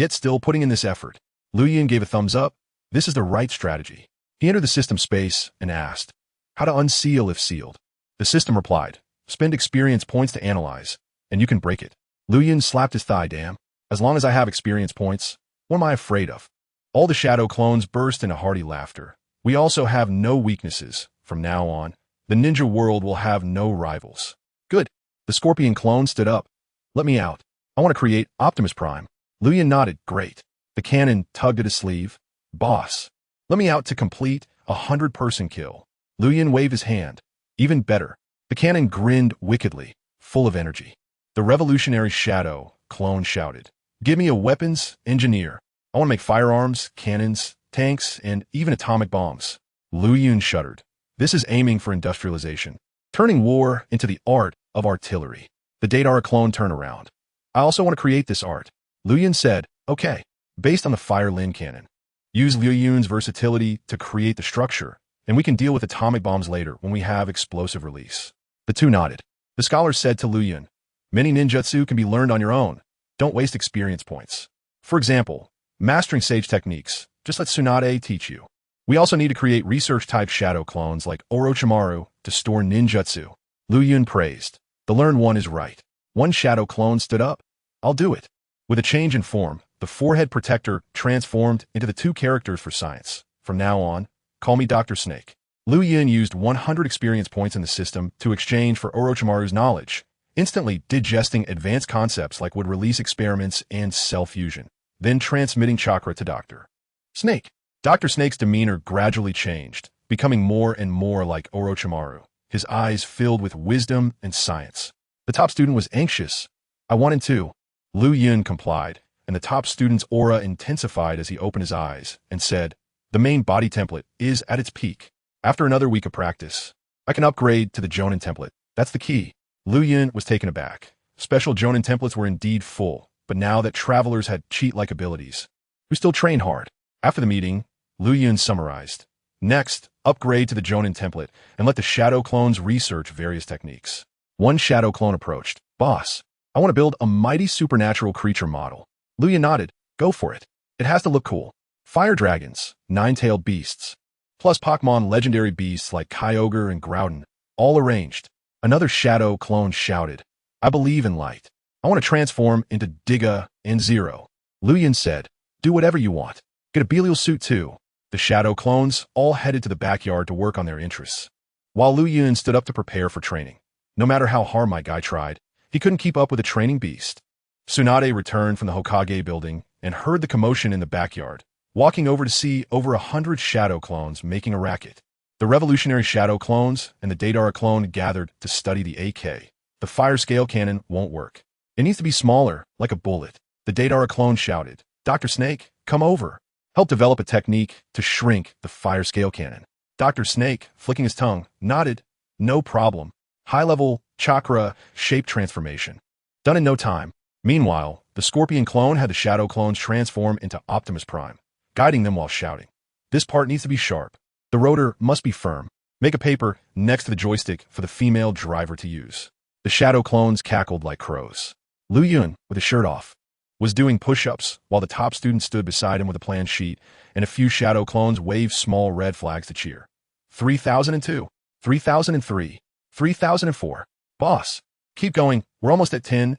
yet still putting in this effort. Liuyun gave a thumbs up. This is the right strategy. He entered the system space and asked, how to unseal if sealed. The system replied, spend experience points to analyze, and you can break it. Liuyun slapped his thigh. Damn. As long as I have experience points, what am I afraid of? All the shadow clones burst into hearty laughter. We also have no weaknesses. From now on, the ninja world will have no rivals. Good. The scorpion clone stood up. Let me out. I want to create Optimus Prime. Liuyun nodded. Great. The cannon tugged at his sleeve. Boss. Let me out to complete a 100-person kill. Liuyun waved his hand. Even better. The cannon grinned wickedly, full of energy. The revolutionary shadow clone shouted, give me a weapons engineer. I want to make firearms, cannons, tanks, and even atomic bombs. Liuyun shuddered. This is aiming for industrialization, turning war into the art of artillery. The Daedara clone turned around. I also want to create this art. Liuyun said, okay, based on the Fire Lin cannon. Use Liuyun's versatility to create the structure, and we can deal with atomic bombs later when we have explosive release. The two nodded. The scholar said to Liuyun, many ninjutsu can be learned on your own. Don't waste experience points. For example, mastering sage techniques. Just let Tsunade teach you. We also need to create research-type shadow clones like Orochimaru to store ninjutsu. Liuyun praised. The learned one is right. One shadow clone stood up. I'll do it. With a change in form, the forehead protector transformed into the two characters for science. From now on, call me Dr. Snake. Liuyun used 100 experience points in the system to exchange for Orochimaru's knowledge, instantly digesting advanced concepts like would release experiments and cell fusion, then transmitting chakra to Dr. Snake. Dr. Snake's demeanor gradually changed, becoming more and more like Orochimaru, his eyes filled with wisdom and science. The top student was anxious. I wanted to. Liuyun complied, and the top student's aura intensified as he opened his eyes and said, the main body template is at its peak. After another week of practice, I can upgrade to the Jonin template. That's the key. Liuyun was taken aback. Special Jonin templates were indeed full, but now that travelers had cheat-like abilities, we still trained hard. After the meeting, Liuyun summarized. Next, upgrade to the Jonin template and let the shadow clones research various techniques. One shadow clone approached. Boss, I want to build a mighty supernatural creature model. Liuyun nodded. Go for it. It has to look cool. Fire dragons, nine-tailed beasts, plus Pokemon legendary beasts like Kyogre and Groudon, all arranged. Another shadow clone shouted, I believe in light. I want to transform into Digga and Zero. Liuyun said, do whatever you want. Get a Belial suit too. The shadow clones all headed to the backyard to work on their interests, while Liuyun stood up to prepare for training. No matter how hard my guy tried, he couldn't keep up with a training beast. Tsunade returned from the Hokage building and heard the commotion in the backyard, walking over to see over 100 shadow clones making a racket. The revolutionary shadow clones and the Daedara clone gathered to study the AK. The fire scale cannon won't work. It needs to be smaller, like a bullet. The Daedara clone shouted, Dr. Snake, come over. Help develop a technique to shrink the fire scale cannon. Dr. Snake, flicking his tongue, nodded, no problem. High-level chakra shape transformation. Done in no time. Meanwhile, the scorpion clone had the shadow clones transform into Optimus Prime, guiding them while shouting. This part needs to be sharp. The rotor must be firm. Make a paper next to the joystick for the female driver to use. The shadow clones cackled like crows. Liuyun, with his shirt off, was doing push-ups while the top student stood beside him with a plan sheet, and a few shadow clones waved small red flags to cheer. 3002, 3003, 3004. Boss, keep going. We're almost at 10,000.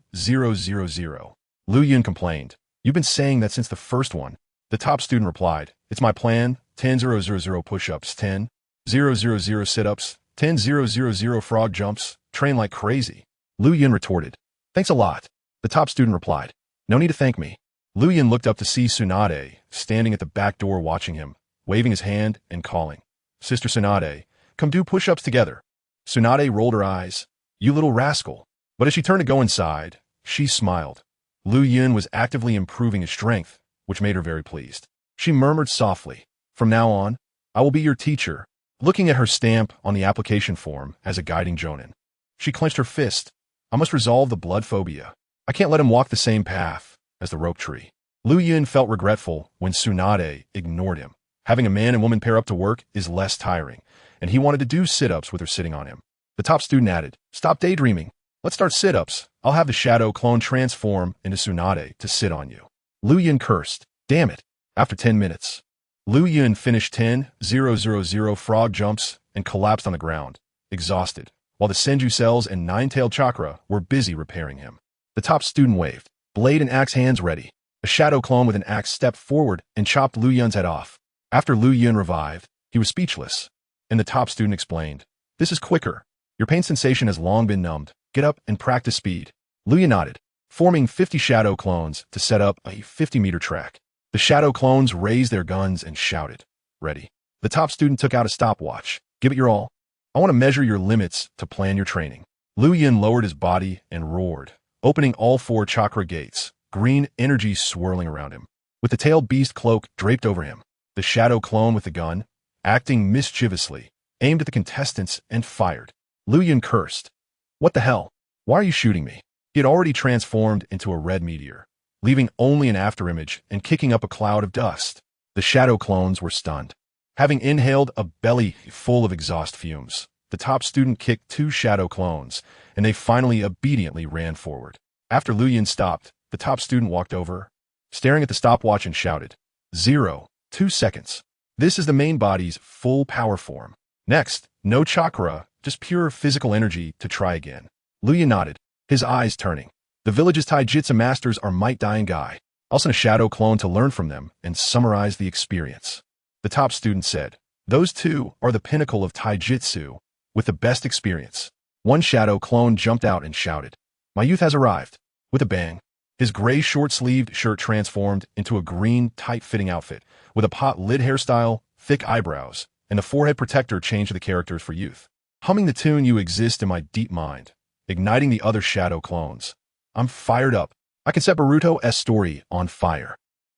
Liuyun complained. You've been saying that since the first one. The top student replied, it's my plan. 10,000 push-ups, 10,000 sit-ups, 10,000 frog jumps, train like crazy. Liuyun retorted, thanks a lot. The top student replied, no need to thank me. Liuyun looked up to see Tsunade standing at the back door watching him, waving his hand and calling, Sister Tsunade, come do push-ups together. Tsunade rolled her eyes, you little rascal. But as she turned to go inside, she smiled. Liuyun was actively improving his strength, which made her very pleased. She murmured softly, from now on, I will be your teacher, looking at her stamp on the application form as a guiding jonin. She clenched her fist. I must resolve the blood phobia. I can't let him walk the same path as the rope tree. Liuyun felt regretful when Tsunade ignored him. Having a man and woman pair up to work is less tiring, and he wanted to do sit-ups with her sitting on him. The top student added, stop daydreaming. Let's start sit-ups. I'll have the shadow clone transform into Tsunade to sit on you. Liuyun cursed. Damn it. After 10 minutes. Liuyun finished 10,000 frog jumps and collapsed on the ground, exhausted, while the Senju cells and nine-tailed chakra were busy repairing him. The top student waved, blade and axe hands ready. A shadow clone with an axe stepped forward and chopped Liuyun's head off. After Liuyun revived, he was speechless, and the top student explained, "This is quicker. Your pain sensation has long been numbed. Get up and practice speed." Liuyun nodded, forming 50 shadow clones to set up a 50-meter track. The shadow clones raised their guns and shouted, "Ready." The top student took out a stopwatch. "Give it your all. I want to measure your limits to plan your training." Liuyun lowered his body and roared, opening all 4 chakra gates, green energy swirling around him. With the tailed beast cloak draped over him, the shadow clone with the gun, acting mischievously, aimed at the contestants and fired. Liuyun cursed. "What the hell? Why are you shooting me?" He had already transformed into a red meteor, leaving only an afterimage and kicking up a cloud of dust. The shadow clones were stunned. Having inhaled a belly full of exhaust fumes, the top student kicked 2 shadow clones, and they finally obediently ran forward. After Liuyun stopped, the top student walked over, staring at the stopwatch and shouted, 2 seconds. This is the main body's full power form. Next, no chakra, just pure physical energy to try again." Liuyun nodded, his eyes turning. "The village's taijutsu masters are Might Dai and Guy. I'll send a shadow clone to learn from them and summarize the experience." The top student said, "Those 2 are the pinnacle of taijutsu, with the best experience." One shadow clone jumped out and shouted, "My youth has arrived." With a bang, his gray short-sleeved shirt transformed into a green, tight-fitting outfit, with a pot-lid hairstyle, thick eyebrows, and the forehead protector changed to the characters for youth. Humming the tune "You Exist in My Deep Mind," igniting the other shadow clones. "I'm fired up. I can set Naruto's story on fire."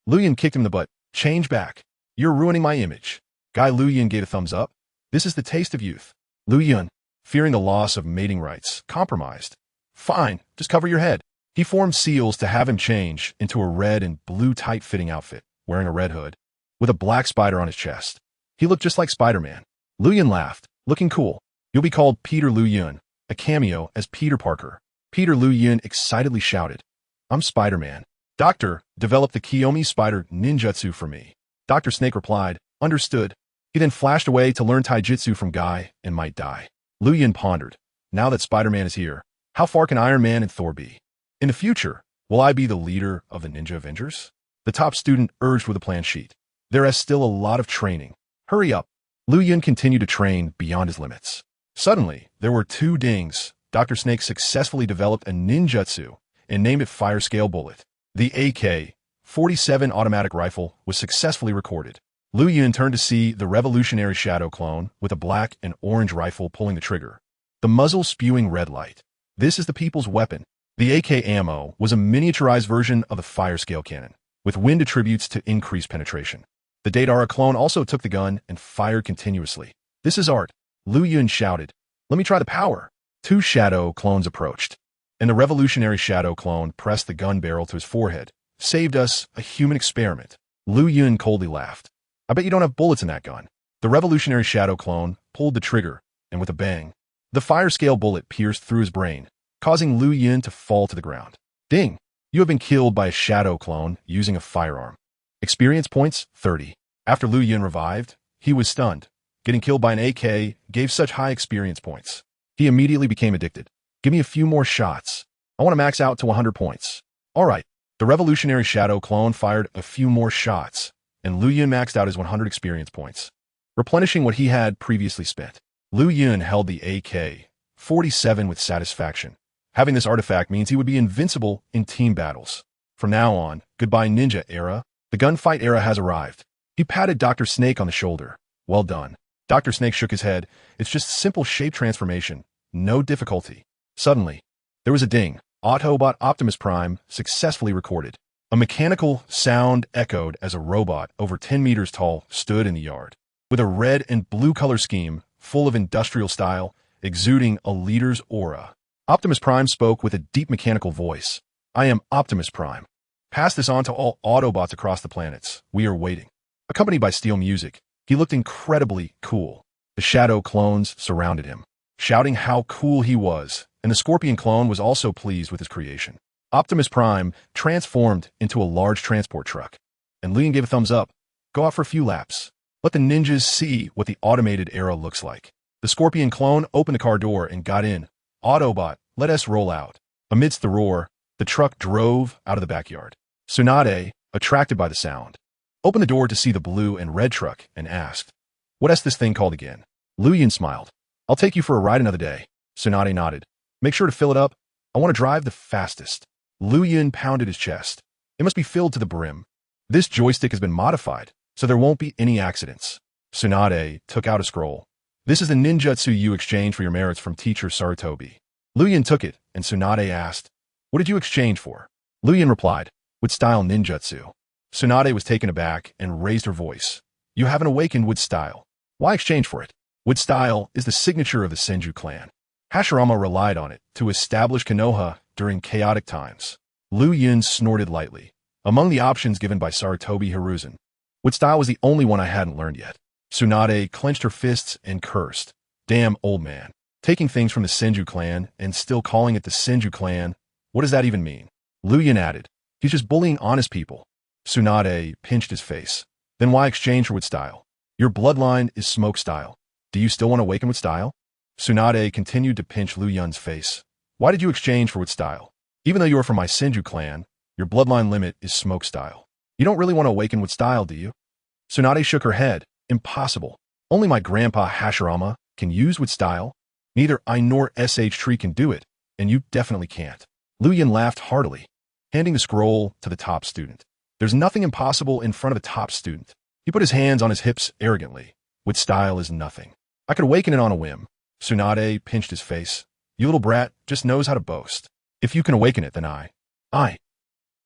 Liuyun kicked him in the butt. "Change back. You're ruining my image." Guy Liuyun gave a thumbs up. "This is the taste of youth." Liuyun, fearing the loss of mating rights, compromised. "Fine, just cover your head." He formed seals to have him change into a red and blue tight-fitting outfit, wearing a red hood, with a black spider on his chest. He looked just like Spider-Man. Liuyun laughed, "Looking cool. You'll be called Peter Liuyun, a cameo as Peter Parker." Peter Liuyun excitedly shouted, "I'm Spider-Man. Doctor, develop the Kiyomi Spider ninjutsu for me." Dr. Snake replied, "Understood." He then flashed away to learn taijutsu from Guy and Might Dai. Liuyun pondered, "Now that Spider-Man is here, how far can Iron Man and Thor be? In the future, will I be the leader of the Ninja Avengers?" The top student urged with a plan sheet. "There is still a lot of training. Hurry up." Liuyun continued to train beyond his limits. Suddenly, there were 2 dings. Dr. Snake successfully developed a ninjutsu and named it Fire Scale Bullet. The AK-47 automatic rifle was successfully recorded. Liuyun turned to see the revolutionary shadow clone with a black and orange rifle pulling the trigger, the muzzle spewing red light. This is the people's weapon. The AK ammo was a miniaturized version of the fire scale cannon, with wind attributes to increase penetration. The Datara clone also took the gun and fired continuously. "This is art." Liuyun shouted, "Let me try the power." 2 shadow clones approached, and the revolutionary shadow clone pressed the gun barrel to his forehead. "Saved us a human experiment." Liuyun coldly laughed. "I bet you don't have bullets in that gun." The revolutionary shadow clone pulled the trigger, and with a bang, the fire scale bullet pierced through his brain, causing Liuyun to fall to the ground. "Ding! You have been killed by a shadow clone using a firearm." Experience points, 30. After Liuyun revived, he was stunned. Getting killed by an AK gave such high experience points. He immediately became addicted. "Give me a few more shots. I want to max out to 100 points." All right. The revolutionary shadow clone fired a few more shots, and Liuyun maxed out his 100 experience points, replenishing what he had previously spent. Liuyun held the AK-47 with satisfaction. Having this artifact means he would be invincible in team battles. From now on, goodbye ninja era. The gunfight era has arrived. He patted Dr. Snake on the shoulder. "Well done." Dr. Snake shook his head. "It's just simple shape transformation. No difficulty." Suddenly, there was a ding. Autobot Optimus Prime successfully recorded. A mechanical sound echoed as a robot over 10 meters tall stood in the yard, with a red and blue color scheme full of industrial style, exuding a leader's aura. Optimus Prime spoke with a deep mechanical voice. "I am Optimus Prime. Pass this on to all Autobots across the planets. We are waiting." Accompanied by steel music, he looked incredibly cool. The shadow clones surrounded him, shouting how cool he was, and the Scorpion clone was also pleased with his creation. Optimus Prime transformed into a large transport truck, and Liuyun gave a thumbs up. Go out for a few laps. Let the ninjas see what the automated era looks like. The Scorpion clone opened the car door and got in. Autobot, let us roll out. Amidst the roar, the truck drove out of the backyard. Tsunade, attracted by the sound, opened the door to see the blue and red truck and asked, "What's this thing called again?" Liuyun smiled. "I'll take you for a ride another day." Tsunade nodded. "Make sure to fill it up. I want to drive the fastest." Liuyun pounded his chest. "It must be filled to the brim. This joystick has been modified, so there won't be any accidents." Tsunade took out a scroll. "This is the ninjutsu you exchanged for your merits from teacher Sarutobi." Liuyun took it, and Tsunade asked, "What did you exchange for?" Liuyun replied, "With style ninjutsu." Tsunade was taken aback and raised her voice. "You haven't awakened with style. Why exchange for it?" With style is the signature of the Senju clan. Hashirama relied on it to establish Konoha during chaotic times. Liuyun snorted lightly. Among the options given by Sarutobi Hiruzen, with style was the only one I hadn't learned yet. Tsunade clenched her fists and cursed. "Damn old man. Taking things from the Senju clan and still calling it the Senju clan. What does that even mean?" Liuyun added, "He's just bullying honest people." Tsunade pinched his face. "Then why exchange for with style? Your bloodline is smoke style. Do you still want to awaken with style?" Tsunade continued to pinch Liuyun's face. "Why did you exchange for with style? Even though you are from my Senju clan, your bloodline limit is smoke style. You don't really want to awaken with style, do you?" Tsunade shook her head. "Impossible. Only my grandpa Hashirama can use with style. Neither I nor SH Tree can do it, and you definitely can't." Liuyun laughed heartily, handing the scroll to the top student. "There's nothing impossible in front of a top student." He put his hands on his hips arrogantly. "With style is nothing. I could awaken it on a whim." Tsunade pinched his face. "You little brat just knows how to boast. If you can awaken it, then I.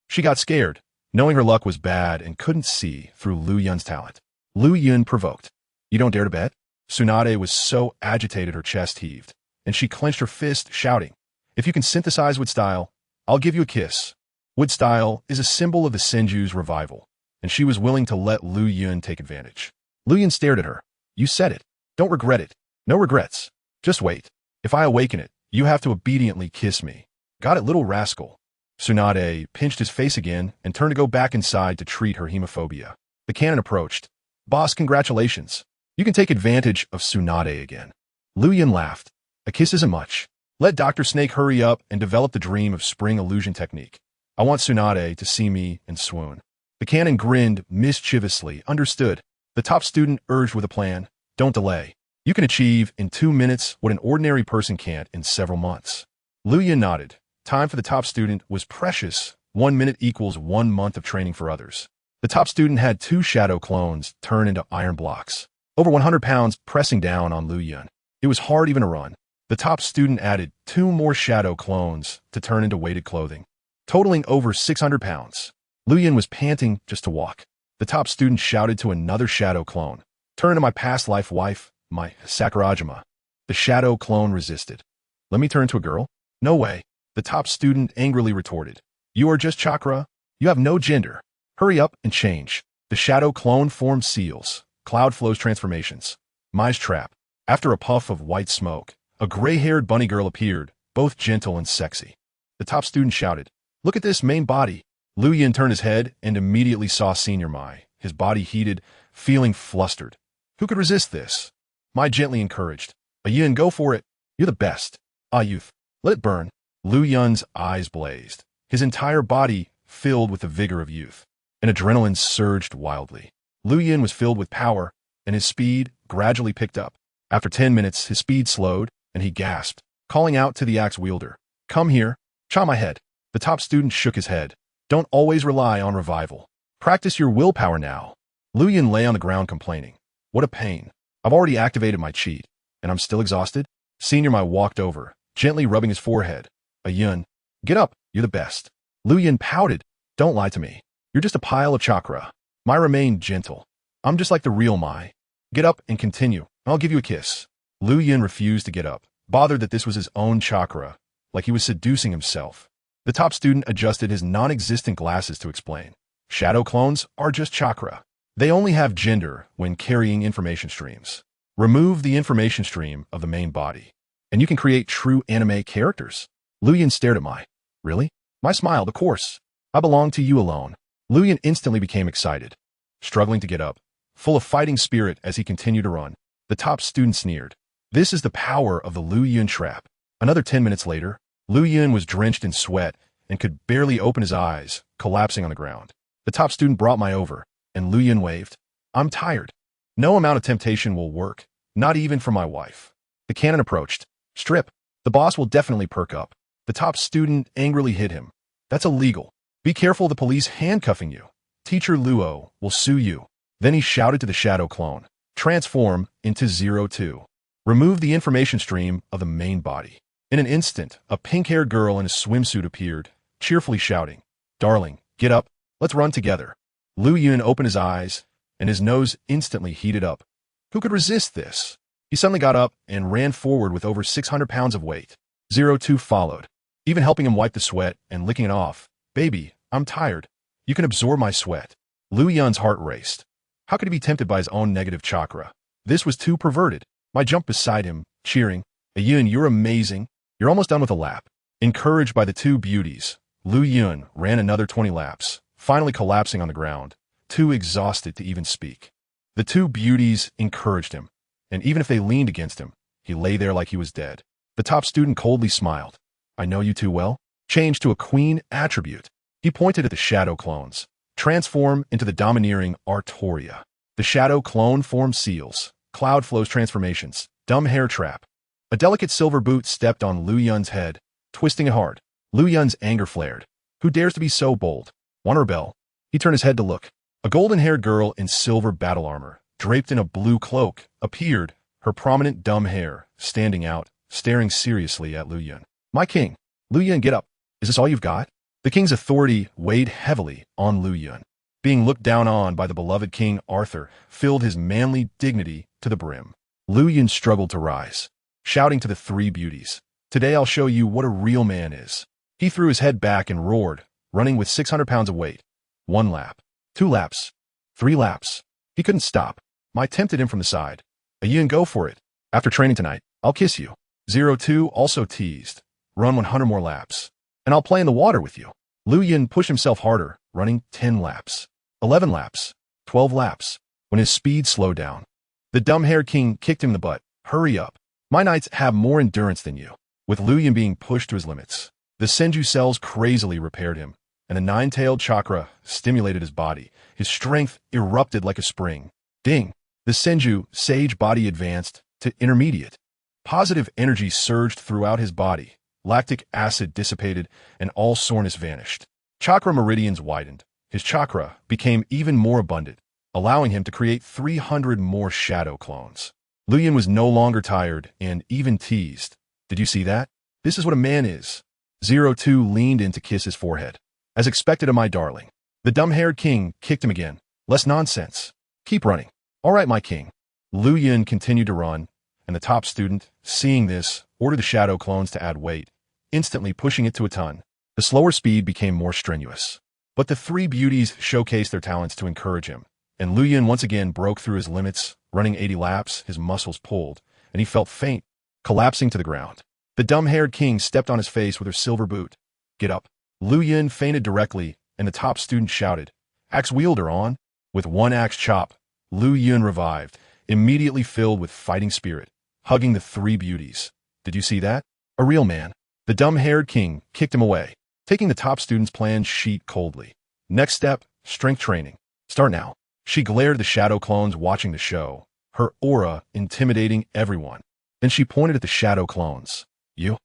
She got scared, knowing her luck was bad and couldn't see through Liuyun's talent. Liuyun provoked. "You don't dare to bet?" Tsunade was so agitated her chest heaved, and she clenched her fist, shouting, "If you can synthesize with style, I'll give you a kiss." Wood style is a symbol of the Senju's revival, and she was willing to let Liuyun take advantage. Liuyun stared at her. "You said it. Don't regret it. No regrets. Just wait. If I awaken it, you have to obediently kiss me. Got it, little rascal." Tsunade pinched his face again and turned to go back inside to treat her hemophobia. The cannon approached. "Boss, congratulations. You can take advantage of Tsunade again." Liuyun laughed. "A kiss isn't much. Let Dr. Snake hurry up and develop the dream of spring illusion technique. I want Tsunade to see me and swoon." The cannon grinned mischievously. "Understood." The top student urged with a plan. "Don't delay. You can achieve in 2 minutes what an ordinary person can't in several months." Liuyun nodded. Time for the top student was precious. 1 minute equals 1 month of training for others. The top student had 2 shadow clones turn into iron blocks. Over 100 pounds pressing down on Liuyun. It was hard even to run. The top student added 2 more shadow clones to turn into weighted clothing, totaling over 600 pounds. Liuyun was panting just to walk. The top student shouted to another shadow clone, "Turn to my past life wife, my Sakurajima." The shadow clone resisted. "Let me turn to a girl?" "No way." The top student angrily retorted. "You are just chakra. You have no gender. Hurry up and change." The shadow clone formed seals, cloud flows transformations. Mai's trap. After a puff of white smoke, a gray-haired bunny girl appeared, both gentle and sexy. The top student shouted, "Look at this main body." Liuyun turned his head and immediately saw Senior Mai. His body heated, feeling flustered. Who could resist this? Mai gently encouraged. "Liuyun, go for it. You're the best. Ah, youth. Let it burn." Liuyun's eyes blazed, his entire body filled with the vigor of youth. An adrenaline surged wildly. Liuyun was filled with power, and his speed gradually picked up. After 10 minutes, his speed slowed, and he gasped, calling out to the axe wielder, "Come here, chaw my head." The top student shook his head. "Don't always rely on revival. Practice your willpower now." Liuyun lay on the ground complaining. "What a pain. I've already activated my cheat, and I'm still exhausted." Senior Mai walked over, gently rubbing his forehead. "Liuyun, get up. You're the best." Liuyun pouted. "Don't lie to me. You're just a pile of chakra." Mai remained gentle. "I'm just like the real Mai. Get up and continue. I'll give you a kiss." Liuyun refused to get up, bothered that this was his own chakra, like he was seducing himself. The top student adjusted his non-existent glasses to explain. Shadow clones are just chakra. They only have gender when carrying information streams. Remove the information stream of the main body, and you can create true anime characters. Liuyun stared at Mai. "Really?" My smile, of course. I belong to you alone. Liuyun instantly became excited, struggling to get up, full of fighting spirit as he continued to run. The top student sneered. This is the power of the Liuyun trap. Another 10 minutes later, Liuyun was drenched in sweat and could barely open his eyes, collapsing on the ground. The top student brought my over, and Liuyun waved. I'm tired. No amount of temptation will work, not even for my wife. The canon approached. Strip. The boss will definitely perk up. The top student angrily hit him. That's illegal. Be careful of the police handcuffing you. Teacher Luo will sue you. Then he shouted to the shadow clone. Transform into 02. Remove the information stream of the main body. In an instant, a pink-haired girl in a swimsuit appeared, cheerfully shouting, Darling, get up. Let's run together. Liuyun opened his eyes, and his nose instantly heated up. Who could resist this? He suddenly got up and ran forward with over 600 pounds of weight. 02 followed, even helping him wipe the sweat and licking it off. Baby, I'm tired. You can absorb my sweat. Liuyun's heart raced. How could he be tempted by his own negative chakra? This was too perverted. I jumped beside him, cheering, Liuyun, you're amazing. You're almost done with a lap. Encouraged by the two beauties, Liuyun ran another 20 laps, finally collapsing on the ground, too exhausted to even speak. The two beauties encouraged him, and even if they leaned against him, he lay there like he was dead. The top student coldly smiled. I know you too well. Change to a queen attribute. He pointed at the shadow clones. Transform into the domineering Artoria. The shadow clone form seals, cloud flows transformations, dumb hair trap. A delicate silver boot stepped on Liuyun's head, twisting it hard. Liuyun's anger flared. Who dares to be so bold? Want to rebel? He turned his head to look. A golden-haired girl in silver battle armor, draped in a blue cloak, appeared, her prominent dumb hair standing out, staring seriously at Liuyun. My king. Liuyun, get up. Is this all you've got? The king's authority weighed heavily on Liuyun. Being looked down on by the beloved King Arthur filled his manly dignity to the brim. Liuyun struggled to rise, shouting to the three beauties, Today I'll show you what a real man is. He threw his head back and roared, running with 600 pounds of weight. 1 lap. 2 laps. 3 laps. He couldn't stop. I tempted him from the side. Liuyun, go for it. After training tonight, I'll kiss you. 02 also teased. Run 100 more laps. And I'll play in the water with you. Liuyun pushed himself harder, running 10 laps. 11 laps. 12 laps. When his speed slowed down, the dumb-haired king kicked him in the butt. Hurry up. My knights have more endurance than you. With Liuyun being pushed to his limits, the Senju cells crazily repaired him, and the nine-tailed chakra stimulated his body. His strength erupted like a spring. Ding! The Senju sage body advanced to intermediate. Positive energy surged throughout his body. Lactic acid dissipated, and all soreness vanished. Chakra meridians widened. His chakra became even more abundant, allowing him to create 300 more shadow clones. Liuyun was no longer tired and even teased. Did you see that? This is what a man is. 02 leaned in to kiss his forehead. As expected of my darling. The dumb-haired king kicked him again. Less nonsense. Keep running. All right, my king. Liuyun continued to run, and the top student, seeing this, ordered the shadow clones to add weight, instantly pushing it to a ton. The slower speed became more strenuous. But the three beauties showcased their talents to encourage him, and Liuyun once again broke through his limits, running 80 laps, his muscles pulled, and he felt faint, collapsing to the ground. The dumb-haired king stepped on his face with her silver boot. Get up. Liuyun fainted directly, and the top student shouted, Axe wielder on. With one axe chop, Liuyun revived, immediately filled with fighting spirit, hugging the three beauties. Did you see that? A real man. The dumb-haired king kicked him away, taking the top student's plan sheet coldly. Next step, strength training. Start now. She glared at the shadow clones watching the show, her aura intimidating everyone. Then she pointed at the shadow clones. You.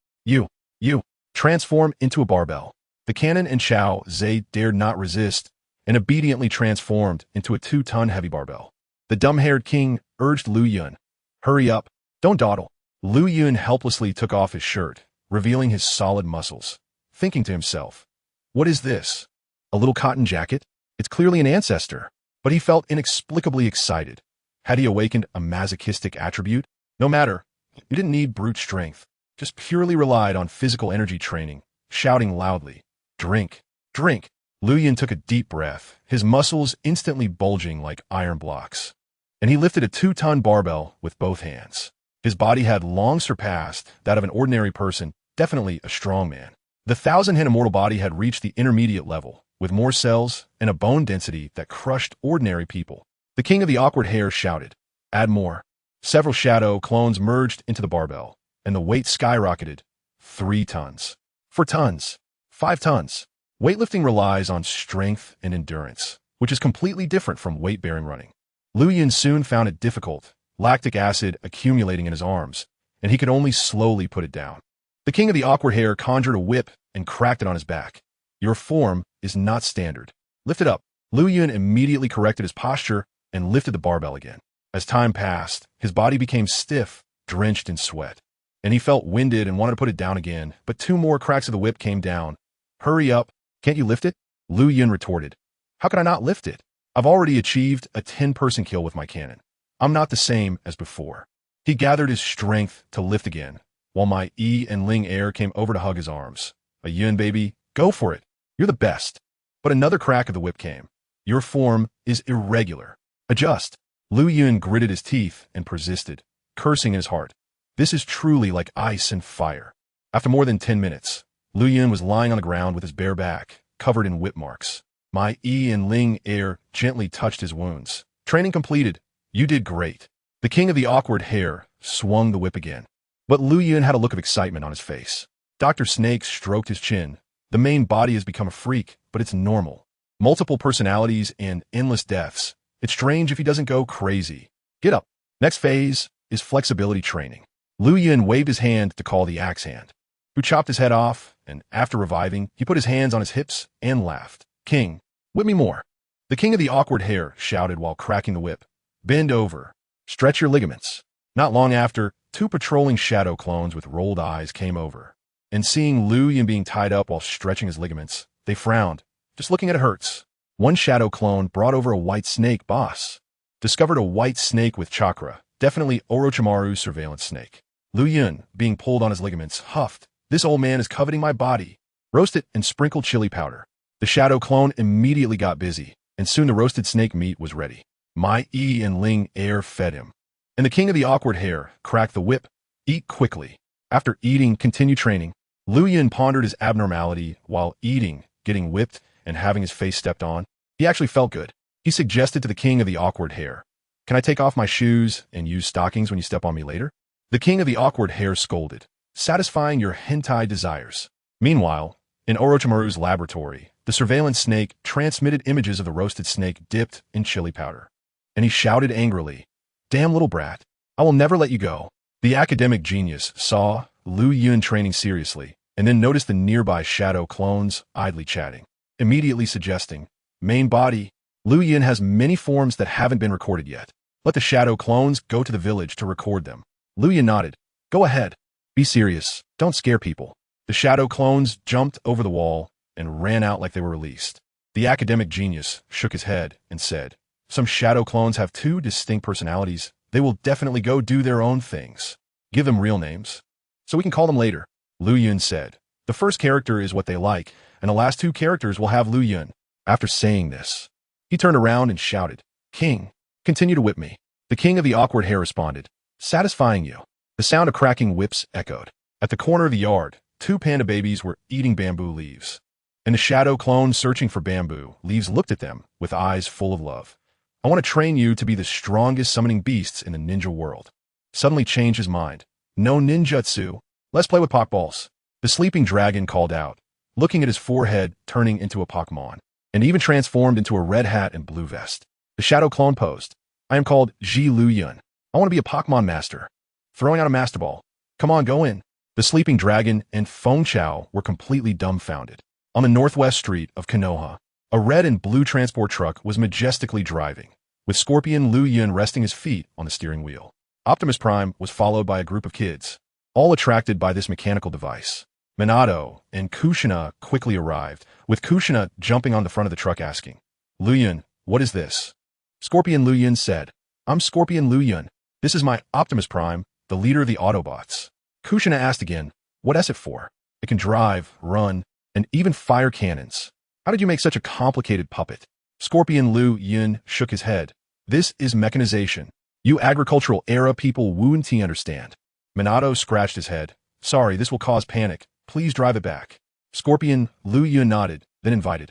Transform into a barbell. The cannon and Chao Zhe dared not resist and obediently transformed into a 2-ton heavy barbell. The dumb-haired king urged Liuyun. Hurry up. Don't dawdle. Liuyun helplessly took off his shirt, revealing his solid muscles, thinking to himself, what is this? A little cotton jacket? It's clearly an ancestor. But he felt inexplicably excited. Had he awakened a masochistic attribute? No matter. He didn't need brute strength, just purely relied on physical energy training, shouting loudly, Drink. Drink. Liuyun took a deep breath, his muscles instantly bulging like iron blocks. And he lifted a 2-ton barbell with both hands. His body had long surpassed that of an ordinary person, definitely a strong man. The 1,000-hit immortal body had reached the intermediate level, with more cells and a bone density that crushed ordinary people. The king of the awkward hair shouted, "Add more." Several shadow clones merged into the barbell, and the weight skyrocketed. 3 tons. 4 tons. 5 tons. Weightlifting relies on strength and endurance, which is completely different from weight-bearing running. Liuyun soon found it difficult, lactic acid accumulating in his arms, and he could only slowly put it down. The king of the awkward hair conjured a whip and cracked it on his back. "Your form is not standard. Lift it up." Liuyun immediately corrected his posture and lifted the barbell again. As time passed, his body became stiff, drenched in sweat, and he felt winded and wanted to put it down again, but 2 more cracks of the whip came down. "Hurry up. Can't you lift it?" Liuyun retorted. "How could I not lift it? I've already achieved a 10-person kill with my cannon. I'm not the same as before." He gathered his strength to lift again, while my Yi and Ling heir came over to hug his arms. "A Yun, baby, go for it. You're the best." But another crack of the whip came. "Your form is irregular. Adjust." Liuyun gritted his teeth and persisted, cursing in his heart. This is truly like ice and fire. After more than 10 minutes, Liuyun was lying on the ground with his bare back, covered in whip marks. My Yi and Ling heir gently touched his wounds. "Training completed. You did great." The king of the awkward hair swung the whip again. But Liuyun had a look of excitement on his face. Dr. Snake stroked his chin. "The main body has become a freak, but it's normal. Multiple personalities and endless deaths. It's strange if he doesn't go crazy. Get up." Next phase is flexibility training. Liuyun waved his hand to call the axe hand, who chopped his head off, and after reviving, he put his hands on his hips and laughed. "King, whip me more." The king of the awkward hair shouted while cracking the whip. "Bend over. Stretch your ligaments." Not long after, 2 patrolling shadow clones with rolled eyes came over, and seeing Liuyun being tied up while stretching his ligaments, they frowned. "Just looking at it hurts." One shadow clone brought over a white snake. "Boss, discovered a white snake with chakra, definitely Orochimaru's surveillance snake." Liuyun, being pulled on his ligaments, huffed. "This old man is coveting my body. Roast it and sprinkle chili powder." The shadow clone immediately got busy, and soon the roasted snake meat was ready. My Yi and Ling heir fed him, and the king of the awkward hair cracked the whip. "Eat quickly." After eating, continue training. Liuyun pondered his abnormality while eating, getting whipped, and having his face stepped on. He actually felt good. He suggested to the king of the awkward hair, "Can I take off my shoes and use stockings when you step on me later?" The king of the awkward hair scolded, "Satisfying your hentai desires." Meanwhile, in Orochimaru's laboratory, the surveillance snake transmitted images of the roasted snake dipped in chili powder, and he shouted angrily, "Damn little brat, I will never let you go." The academic genius saw Liuyun training seriously, and then noticed the nearby shadow clones idly chatting, immediately suggesting, "Main body, Liuyun has many forms that haven't been recorded yet. Let the shadow clones go to the village to record them." Liuyun nodded. "Go ahead. Be serious. Don't scare people." The shadow clones jumped over the wall and ran out like they were released. The academic genius shook his head and said, "Some shadow clones have 2 distinct personalities. They will definitely go do their own things. Give them real names, so we can call them later." Liuyun said, "The first character is what they like, and the last 2 characters will have Liuyun." After saying this, he turned around and shouted, "King, continue to whip me." The king of the awkward hair responded, "Satisfying you." The sound of cracking whips echoed. At the corner of the yard, 2 panda babies were eating bamboo leaves, and the shadow clone searching for bamboo leaves looked at them with eyes full of love. "I want to train you to be the strongest summoning beasts in the ninja world." Suddenly changed his mind. "No ninjutsu. Let's play with Pokballs." The sleeping dragon called out, looking at his forehead turning into a Pokemon, and even transformed into a red hat and blue vest. The shadow clone posed, "I am called Ji Liuyun. I want to be a Pokemon master." Throwing out a Master Ball. "Come on, go in." The sleeping dragon and Feng Chao were completely dumbfounded. On the northwest street of Konoha, a red and blue transport truck was majestically driving, with Scorpion Liuyun resting his feet on the steering wheel. Optimus Prime was followed by a group of kids, all attracted by this mechanical device. Minato and Kushina quickly arrived, with Kushina jumping on the front of the truck asking, "Liuyun, what is this?" Scorpion Liuyun said, "I'm Scorpion Liuyun. This is my Optimus Prime, the leader of the Autobots." Kushina asked again, "What is it for?" "It can drive, run, and even fire cannons." "How did you make such a complicated puppet?" Scorpion Liuyun shook his head. "This is mechanization. You agricultural era people wouldn't understand." Minato scratched his head. "Sorry, this will cause panic. Please drive it back." Scorpion Liuyun nodded, then invited.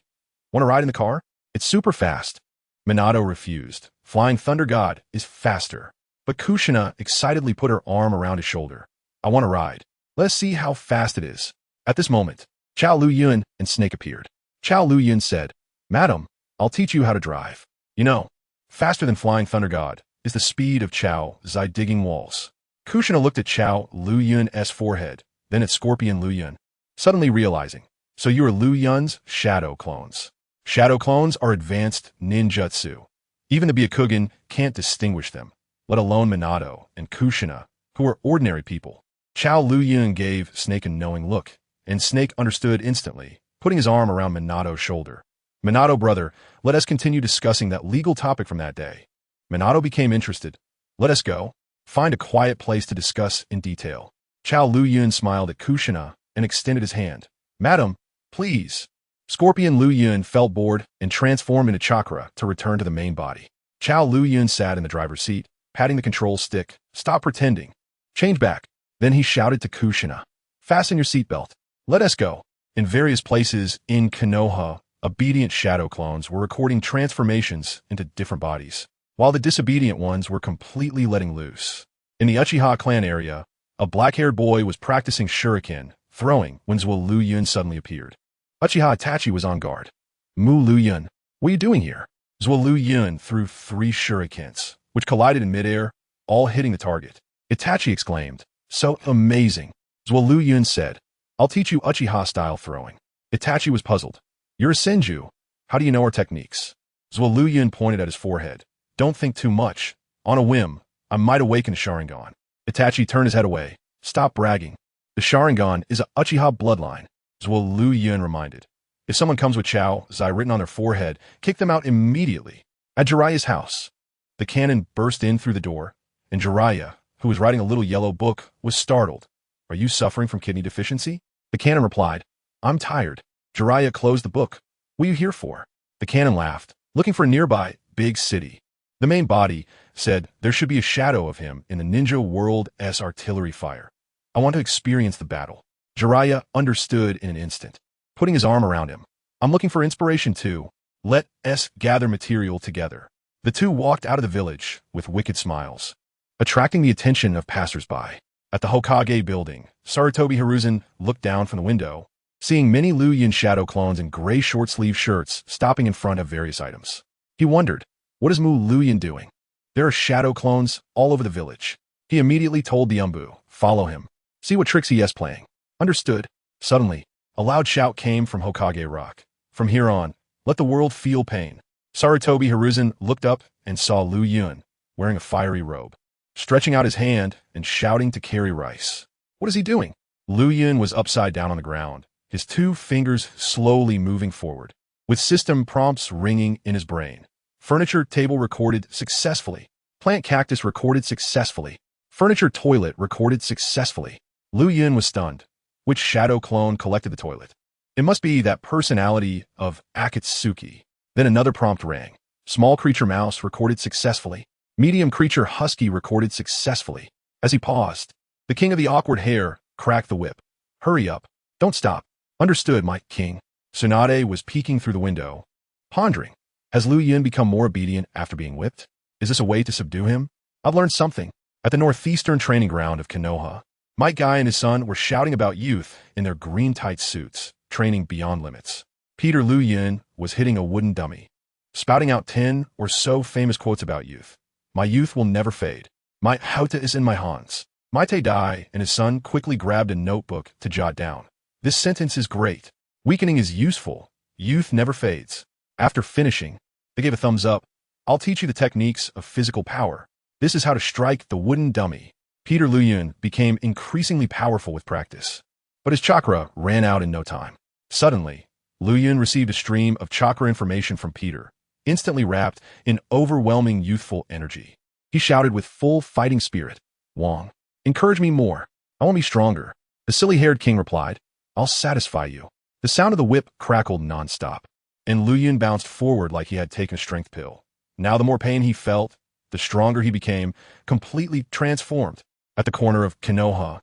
Want to ride in the car? It's super fast. Minato refused. Flying Thunder God is faster. But Kushina excitedly put her arm around his shoulder. I want to ride. Let's see how fast it is. At this moment, Chao Liuyun and Snake appeared. Chao Liuyun said, Madam, I'll teach you how to drive. You know, faster than Flying Thunder God is the speed of Chao Zai digging walls. Kushina looked at Chao Liuyun's forehead, then at Scorpion Liuyun, suddenly realizing, so you are Liuyun's shadow clones. Shadow clones are advanced ninjutsu. Even the Byakugan can't distinguish them, let alone Minato and Kushina, who are ordinary people. Chao Liuyun gave Snake a knowing look, and Snake understood instantly, putting his arm around Minato's shoulder. Minato, brother, let us continue discussing that legal topic from that day. Minato became interested. Let us go. Find a quiet place to discuss in detail. Chao Liuyun smiled at Kushina and extended his hand. Madam, please. Scorpion Liuyun felt bored and transformed into chakra to return to the main body. Chao Liuyun sat in the driver's seat, patting the control stick. Stop pretending. Change back. Then he shouted to Kushina. Fasten your seatbelt. Let us go. In various places in Konoha, obedient shadow clones were recording transformations into different bodies, while the disobedient ones were completely letting loose. In the Uchiha clan area, a black-haired boy was practicing shuriken throwing when Zhuo Liuyun suddenly appeared. Uchiha Itachi was on guard. Mu Liuyun, what are you doing here? Zhuo Liuyun threw 3 shurikens, which collided in midair, all hitting the target. Itachi exclaimed, so amazing. Zhuo Liuyun said, I'll teach you Uchiha-style throwing. Itachi was puzzled. You're a Senju. How do you know our techniques? Zhuo Liuyun pointed at his forehead. Don't think too much. On a whim, I might awaken a Sharingan. Itachi turned his head away. Stop bragging. The Sharingan is a Uchiha bloodline, Zhuo Liuyun reminded. If someone comes with Chao Zai written on their forehead, kick them out immediately. At Jiraiya's house, the cannon burst in through the door, and Jiraiya, who was writing a little yellow book, was startled. Are you suffering from kidney deficiency? The cannon replied, I'm tired. Jiraiya closed the book. What are you here for? The cannon laughed, looking for a nearby big city. The main body said there should be a shadow of him in the Ninja World's artillery fire. I want to experience the battle. Jiraiya understood in an instant, putting his arm around him. I'm looking for inspiration too. Let us gather material together. The two walked out of the village with wicked smiles, attracting the attention of passers-by. At the Hokage building, Sarutobi Hiruzen looked down from the window, seeing many Liuyun shadow clones in gray short-sleeve shirts stopping in front of various items. He wondered, what is Mu Liuyun doing? There are shadow clones all over the village. He immediately told the Umbu, follow him. See what tricks he is playing. Understood. Suddenly, a loud shout came from Hokage Rock. From here on, let the world feel pain. Sarutobi Hiruzen looked up and saw Liuyun, wearing a fiery robe, stretching out his hand and shouting to carry rice. What is he doing? Liuyun was upside down on the ground, his 2 fingers slowly moving forward, with system prompts ringing in his brain. Furniture table recorded successfully. Plant cactus recorded successfully. Furniture toilet recorded successfully. Liuyun was stunned. Which shadow clone collected the toilet? It must be that personality of Akatsuki. Then another prompt rang. Small creature mouse recorded successfully. Medium creature husky recorded successfully. As he paused, the king of the awkward hair cracked the whip. Hurry up. Don't stop. Understood, my king. Tsunade was peeking through the window, pondering. Has Liuyun become more obedient after being whipped? Is this a way to subdue him? I've learned something. At the northeastern training ground of Konoha, Mike Guy and his son were shouting about youth in their green tight suits, training beyond limits. Peter Liuyun was hitting a wooden dummy, spouting out 10 or so famous quotes about youth. My youth will never fade. My Hauta is in my Hans. Maite Dai and his son quickly grabbed a notebook to jot down. This sentence is great. Weakening is useful. Youth never fades. After finishing, they gave a thumbs up. I'll teach you the techniques of physical power. This is how to strike the wooden dummy. Peter Liuyun became increasingly powerful with practice, but his chakra ran out in no time. Suddenly, Liuyun received a stream of chakra information from Peter, instantly wrapped in overwhelming youthful energy. He shouted with full fighting spirit, Wong, encourage me more. I want to be stronger. The silly-haired king replied, I'll satisfy you. The sound of the whip crackled nonstop, and Liuyun bounced forward like he had taken a strength pill. Now the more pain he felt, the stronger he became, completely transformed. At the corner of Konoha,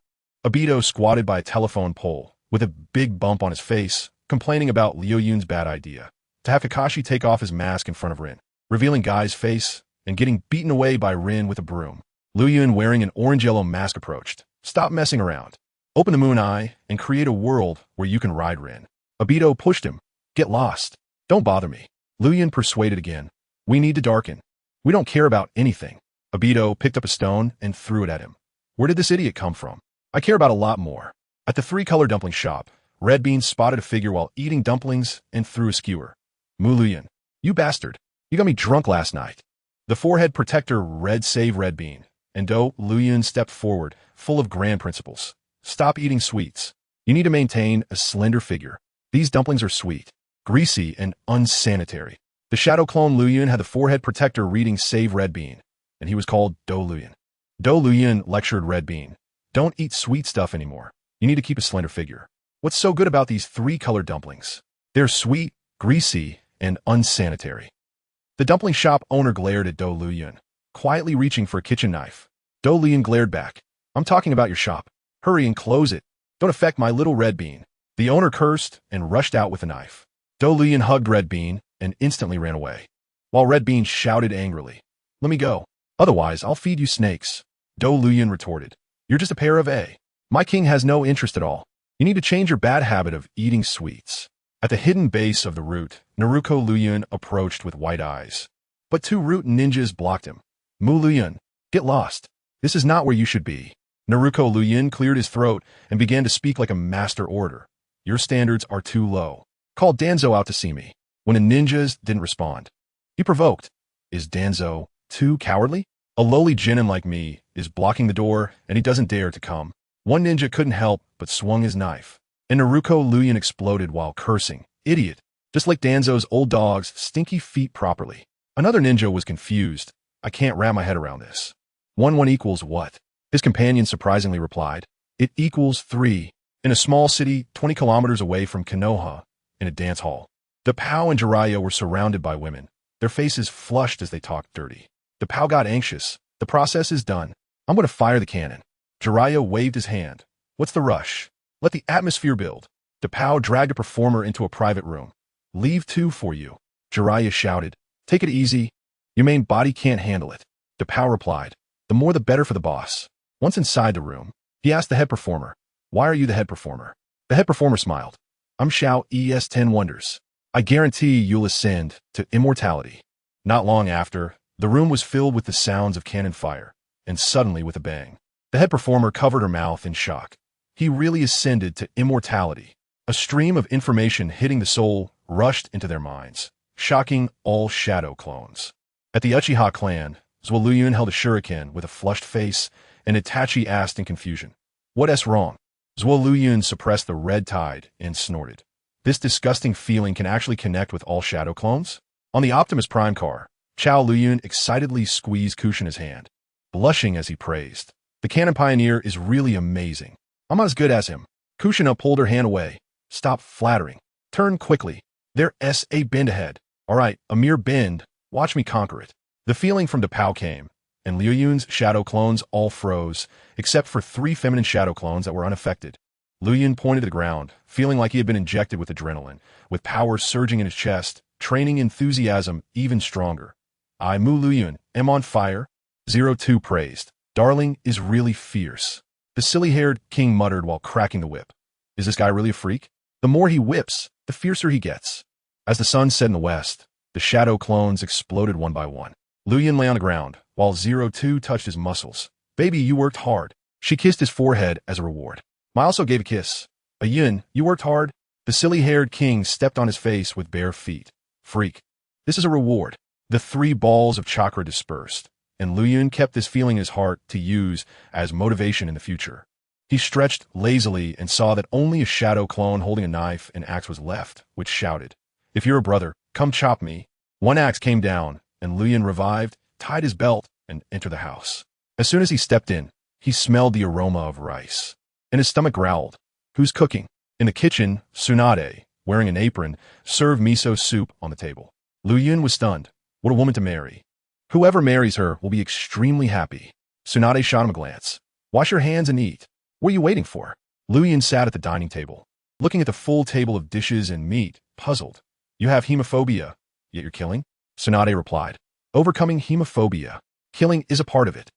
Obito squatted by a telephone pole, with a big bump on his face, complaining about Liuyun's bad idea. To have Kakashi take off his mask in front of Rin, revealing Guy's face, and getting beaten away by Rin with a broom. Liuyun, wearing an orange-yellow mask, approached. Stop messing around. Open the moon eye and create a world where you can ride Rin. Obito pushed him. Get lost. Don't bother me. Liuyun persuaded again. We need to darken. We don't care about anything. Obito picked up a stone and threw it at him. Where did this idiot come from? I care about a lot more. At the three-color dumpling shop, Red Bean spotted a figure while eating dumplings and threw a skewer. Liuyun, you bastard. You got me drunk last night. The forehead protector Red saved Red Bean, and Liuyun stepped forward, full of grand principles. Stop eating sweets. You need to maintain a slender figure. These dumplings are sweet, greasy, and unsanitary. The shadow clone Liuyun had the forehead protector reading Save Red Bean, and he was called Liuyun. Liuyun lectured Red Bean. Don't eat sweet stuff anymore. You need to keep a slender figure. What's so good about these three-color dumplings? They're sweet, greasy, and unsanitary. The dumpling shop owner glared at Liuyun, quietly reaching for a kitchen knife. Liuyun glared back. I'm talking about your shop. Hurry and close it. Don't affect my little Red Bean. The owner cursed and rushed out with a knife. Liuyun hugged Red Bean and instantly ran away, while Red Bean shouted angrily, Let me go. Otherwise, I'll feed you snakes. Liuyun retorted. You're just a pair of A. My king has no interest at all. You need to change your bad habit of eating sweets. At the hidden base of the root, Naruto Liuyun approached with white eyes. But two root ninjas blocked him. Liuyun, get lost. This is not where you should be. Naruto Liuyun cleared his throat and began to speak like a master orator. Your standards are too low. Call Danzo out to see me. When the ninjas didn't respond, he provoked. Is Danzo too cowardly? A lowly genin like me is blocking the door and he doesn't dare to come. One ninja couldn't help but swung his knife, and Naruto Liuyun exploded while cursing. Idiot. Just like Danzo's old dog's stinky feet properly. Another ninja was confused. I can't wrap my head around this. 1 equals what? His companion surprisingly replied. It equals 3. In a small city 20 kilometers away from Konoha, in a dance hall, the Pao and Jiraiya were surrounded by women, their faces flushed as they talked dirty. The Pao got anxious. The process is done. I'm going to fire the cannon. Jiraiya waved his hand. What's the rush? Let the atmosphere build. The Pao dragged a performer into a private room. Leave 2 for you. Jiraiya shouted. Take it easy. Your main body can't handle it. The Pao replied. The more the better for the boss. Once inside the room, he asked the head performer. Why are you the head performer? The head performer smiled. I'm Shao ES 10 Wonders. I guarantee you'll ascend to immortality. Not long after, the room was filled with the sounds of cannon fire, and suddenly with a bang, the head performer covered her mouth in shock. He really ascended to immortality. A stream of information hitting the soul rushed into their minds, shocking all shadow clones. At the Uchiha clan, Liuyun held a shuriken with a flushed face, and Itachi asked in confusion, What's wrong? Liuyun suppressed the red tide and snorted. This disgusting feeling can actually connect with all shadow clones? On the Optimus Prime car, Chao Liuyun excitedly squeezed Kushina's hand, blushing as he praised. The Cannon Pioneer is really amazing. I'm not as good as him. Kushina pulled her hand away. Stop flattering. Turn quickly. There's a bend ahead. All right, a mere bend. Watch me conquer it. The feeling from the Pao came, and Liuyun's shadow clones all froze, except for 3 feminine shadow clones that were unaffected. Liuyun pointed to the ground, feeling like he had been injected with adrenaline, with power surging in his chest, training enthusiasm even stronger. I, Liuyun, am on fire. 02 praised. Darling is really fierce. The silly-haired king muttered while cracking the whip. Is this guy really a freak? The more he whips, the fiercer he gets. As the sun set in the west, the shadow clones exploded one by one. Liuyun lay on the ground, while 02 touched his muscles. Baby, you worked hard. She kissed his forehead as a reward. I also gave a kiss. Yun, you worked hard. The silly-haired king stepped on his face with bare feet. Freak. This is a reward. The 3 balls of chakra dispersed, and Liuyun kept this feeling in his heart to use as motivation in the future. He stretched lazily and saw that only a shadow clone holding a knife and axe was left, which shouted, If you're a brother, come chop me. 1 axe came down, and Liuyun revived, tied his belt, and entered the house. As soon as he stepped in, he smelled the aroma of rice, and his stomach growled. Who's cooking? In the kitchen, Tsunade, wearing an apron, served miso soup on the table. Liuyun was stunned. What a woman to marry. Whoever marries her will be extremely happy. Tsunade shot him a glance. Wash your hands and eat. What are you waiting for? Liuyun sat at the dining table. looking at the full table of dishes and meat, puzzled. You have hemophobia, yet you're killing? Tsunade replied. Overcoming hemophobia. Killing is a part of it.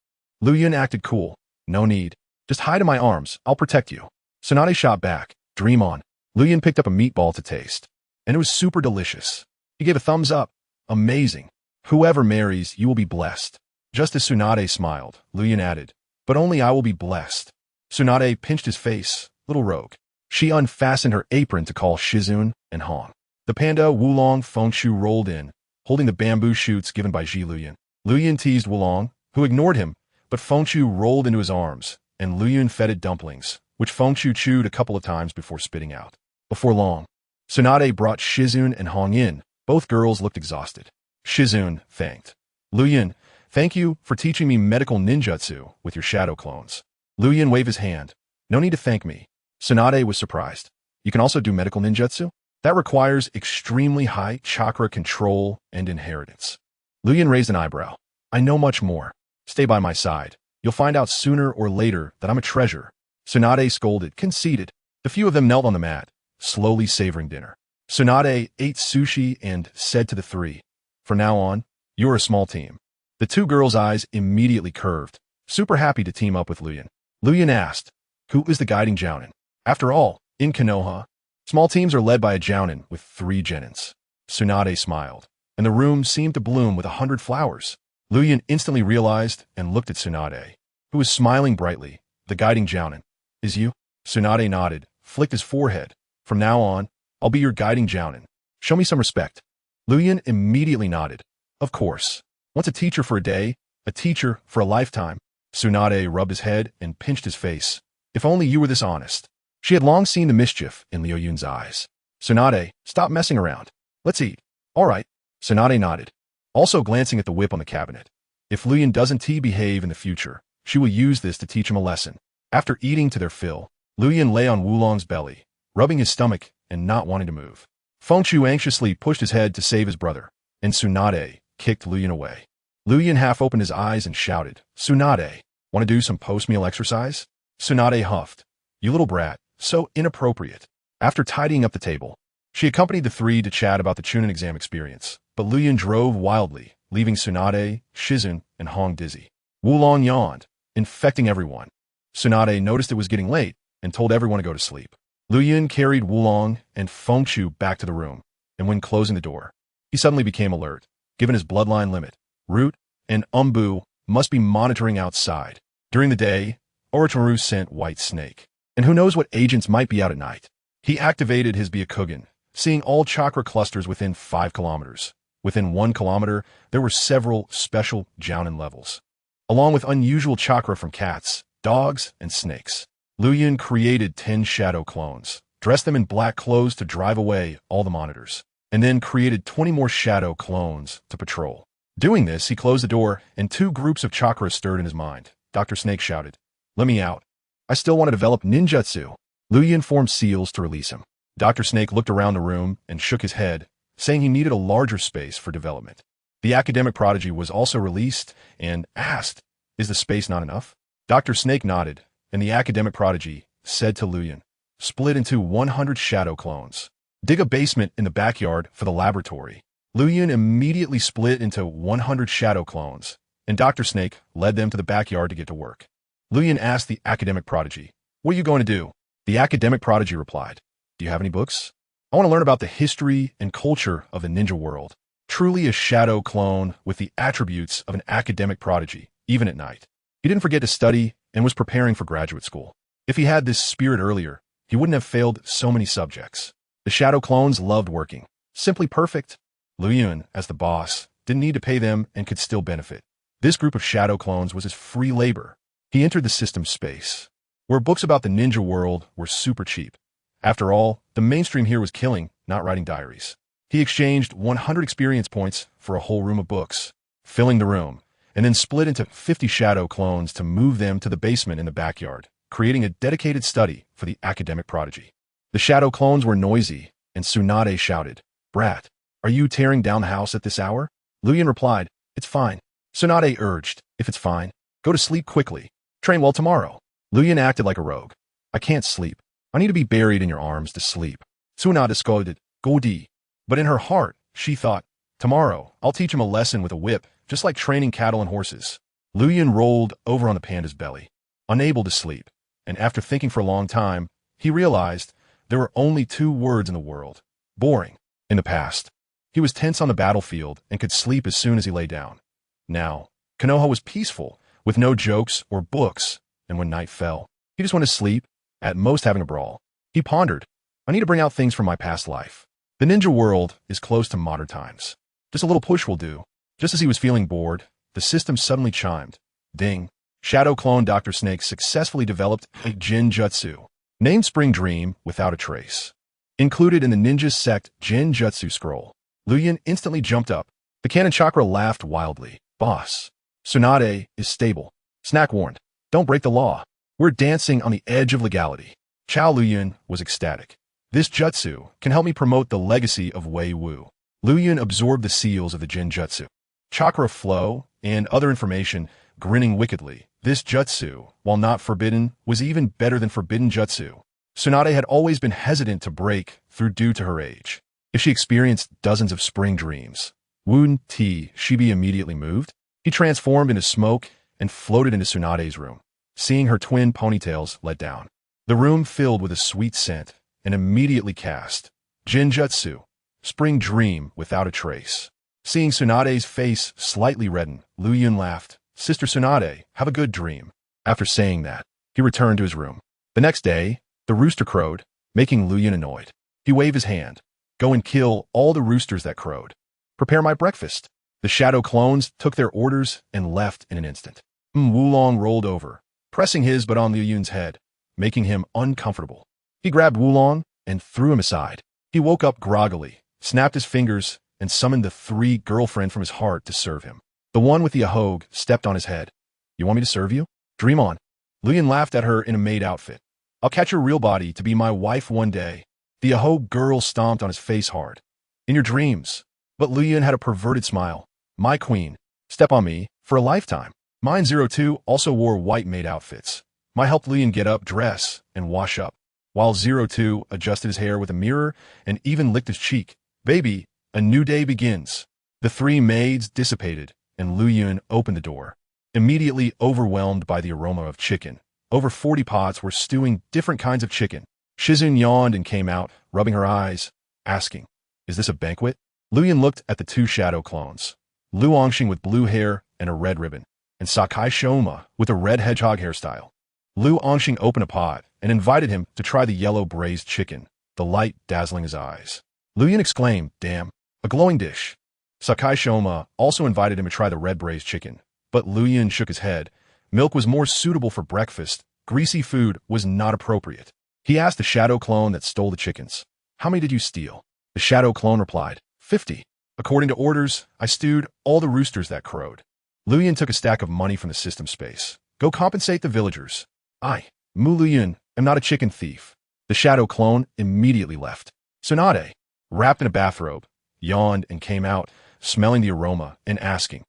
Liuyun acted cool. No need. Just hide in my arms, I'll protect you. Tsunade shot back. Dream on. Liuyun picked up a meatball to taste. And it was super delicious. He gave a thumbs up. Amazing. Whoever marries, you will be blessed. Just as Tsunade smiled, Liuyun added, but only I will be blessed. Tsunade pinched his face. Little rogue. She unfastened her apron to call Shizun and Hong. The panda Wulong Fengshu rolled in, holding the bamboo shoots given by Ji Liuyun. Liuyun teased Wulong, who ignored him, but Fengshu rolled into his arms, and Liuyun fed it dumplings, which Fengshu chewed a couple of times before spitting out. Before long, Tsunade brought Shizun and Hong in. Both girls looked exhausted. Shizun thanked Liuyun. Thank you for teaching me medical ninjutsu with your shadow clones. Liuyun waved his hand. No need to thank me. Tsunade was surprised. You can also do medical ninjutsu? That requires extremely high chakra control and inheritance. Liuyun raised an eyebrow. I know much more. Stay by my side. You'll find out sooner or later that I'm a treasure. Tsunade scolded, conceded. The few of them knelt on the mat, slowly savoring dinner. Tsunade ate sushi and said to the three, from now on, you're a small team. The two girls' eyes immediately curved, super happy to team up with Liuyun. Liuyun asked, who is the guiding jounin? After all, in Konoha, small teams are led by a jounin with 3 genins. Tsunade smiled, and the room seemed to bloom with 100 flowers. Liuyun instantly realized and looked at Tsunade, who was smiling brightly. The guiding jounin is you? Tsunade nodded, flicked his forehead. From now on, I'll be your guiding jounin. Show me some respect. Liuyun immediately nodded. Of course. Once a teacher for a day, a teacher for a lifetime. Tsunade rubbed his head and pinched his face. If only you were this honest. She had long seen the mischief in Liuyun's eyes. Tsunade, stop messing around. Let's eat. All right. Tsunade nodded, also glancing at the whip on the cabinet. If Liuyun doesn't behave in the future, she will use this to teach him a lesson. After eating to their fill, Liuyun lay on Wulong's belly, rubbing his stomach and not wanting to move. Fengshu anxiously pushed his head to save his brother, and Tsunade kicked Liuyun away. Liuyun half opened his eyes and shouted, Tsunade, want to do some post-meal exercise? Tsunade huffed. You little brat, so inappropriate. After tidying up the table, she accompanied the three to chat about the Chunin exam experience, but Liuyun drove wildly, leaving Tsunade, Shizun, and Hong dizzy. Wulong yawned, infecting everyone. Tsunade noticed it was getting late and told everyone to go to sleep. Liuyun carried Wulong and Fengshu back to the room, and when closing the door, he suddenly became alert. Given his bloodline limit, Root and Umbu must be monitoring outside. During the day, Orochimaru sent White Snake, and who knows what agents might be out at night. He activated his Byakugan, seeing all chakra clusters within 5 kilometers. Within 1 kilometer, there were several special jounin levels, along with unusual chakra from cats, dogs, and snakes. Liuyun created 10 shadow clones, dressed them in black clothes to drive away all the monitors, and then created 20 more shadow clones to patrol. Doing this, he closed the door, and 2 groups of chakra stirred in his mind. Dr. Snake shouted, let me out. I still want to develop ninjutsu. Liuyun formed seals to release him. Dr. Snake looked around the room and shook his head, saying he needed a larger space for development. The academic prodigy was also released and asked, is the space not enough? Dr. Snake nodded, and the academic prodigy said to Liuyun, split into 100 shadow clones. Dig a basement in the backyard for the laboratory. Liuyun immediately split into 100 shadow clones, and Dr. Snake led them to the backyard to get to work. Liuyun asked the academic prodigy, what are you going to do? The academic prodigy replied, do you have any books? I want to learn about the history and culture of the ninja world. Truly a shadow clone with the attributes of an academic prodigy, even at night. He didn't forget to study and was preparing for graduate school. If he had this spirit earlier, he wouldn't have failed so many subjects. The shadow clones loved working. Simply perfect. Liuyun, as the boss, didn't need to pay them and could still benefit. This group of shadow clones was his free labor. He entered the system space, where books about the ninja world were super cheap. After all, the mainstream here was killing, not writing diaries. He exchanged 100 experience points for a whole room of books, filling the room, and then split into 50 shadow clones to move them to the basement in the backyard, creating a dedicated study for the academic prodigy. The shadow clones were noisy, and Tsunade shouted, brat, are you tearing down the house at this hour? Liuyun replied, it's fine. Tsunade urged, if it's fine, go to sleep quickly. Train well tomorrow. Liuyun acted like a rogue. I can't sleep. I need to be buried in your arms to sleep. Tsunade scolded, Godi. But in her heart, she thought, tomorrow, I'll teach him a lesson with a whip, just like training cattle and horses. Liuyun rolled over on the panda's belly, unable to sleep, and after thinking for a long time, he realized there were only two words in the world: boring. In the past, he was tense on the battlefield and could sleep as soon as he lay down. Now, Konoha was peaceful, with no jokes or books, and when night fell, he just went to sleep, at most having a brawl. He pondered, I need to bring out things from my past life. The ninja world is close to modern times. Just a little push will do. Just as he was feeling bored, the system suddenly chimed. Ding. Shadow clone Dr. Snake successfully developed a Jin Jutsu, named Spring Dream without a trace. Included in the ninja sect Jin Jutsu scroll. Liuyun instantly jumped up. The cannon chakra laughed wildly. Boss. Tsunade is stable. Snack warned. Don't break the law. We're dancing on the edge of legality. Chao Liuyun was ecstatic. This jutsu can help me promote the legacy of Wei Wu. Liuyun absorbed the seals of the Jin Jutsu, chakra flow, and other information, grinning wickedly. This jutsu, while not forbidden, was even better than forbidden jutsu. Tsunade had always been hesitant to break through due to her age. If she experienced dozens of spring dreams, wouldn't she be immediately moved? He transformed into smoke and floated into Tsunade's room. Seeing her twin ponytails let down, the room filled with a sweet scent, and immediately cast Jin Jutsu, Spring Dream without a trace. Seeing Tsunade's face slightly redden, Liuyun laughed. Sister Tsunade, have a good dream. After saying that, he returned to his room. The next day, the rooster crowed, making Liuyun annoyed. He waved his hand. Go and kill all the roosters that crowed. Prepare my breakfast. The shadow clones took their orders and left in an instant. Wulong rolled over, pressing his butt on Liuyun's head, making him uncomfortable. He grabbed Wulong and threw him aside. He woke up groggily, snapped his fingers, and summoned the three girlfriend from his heart to serve him. The one with the ahog stepped on his head. You want me to serve you? Dream on. Liuyun laughed at her in a maid outfit. I'll catch your real body to be my wife one day. The ahog girl stomped on his face hard. In your dreams. But Liuyun had a perverted smile. My queen. Step on me for a lifetime. Mine 02 also wore white maid outfits. My helped Liuyun get up, dress, and wash up, while 02 adjusted his hair with a mirror and even licked his cheek. Baby, a new day begins. The three maids dissipated, and Liuyun opened the door, immediately overwhelmed by the aroma of chicken. Over 40 pots were stewing different kinds of chicken. Shizun yawned and came out, rubbing her eyes, asking, Is this a banquet? Liuyun looked at the two shadow clones, Lu Angxing with blue hair and a red ribbon, and Sakai Shoma with a red hedgehog hairstyle. Lu Angxing opened a pot and invited him to try the yellow braised chicken, the light dazzling his eyes. Liuyun exclaimed, Damn, a glowing dish. Sakai Shoma also invited him to try the red braised chicken, but Liuyun shook his head. Milk was more suitable for breakfast. Greasy food was not appropriate. He asked the shadow clone that stole the chickens, How many did you steal? The shadow clone replied, 50. According to orders, I stewed all the roosters that crowed. Liuyun took a stack of money from the system space. Go compensate the villagers. I, Mu Liuyun, am not a chicken thief. The shadow clone immediately left. Tsunade, wrapped in a bathrobe, yawned and came out, smelling the aroma and asking,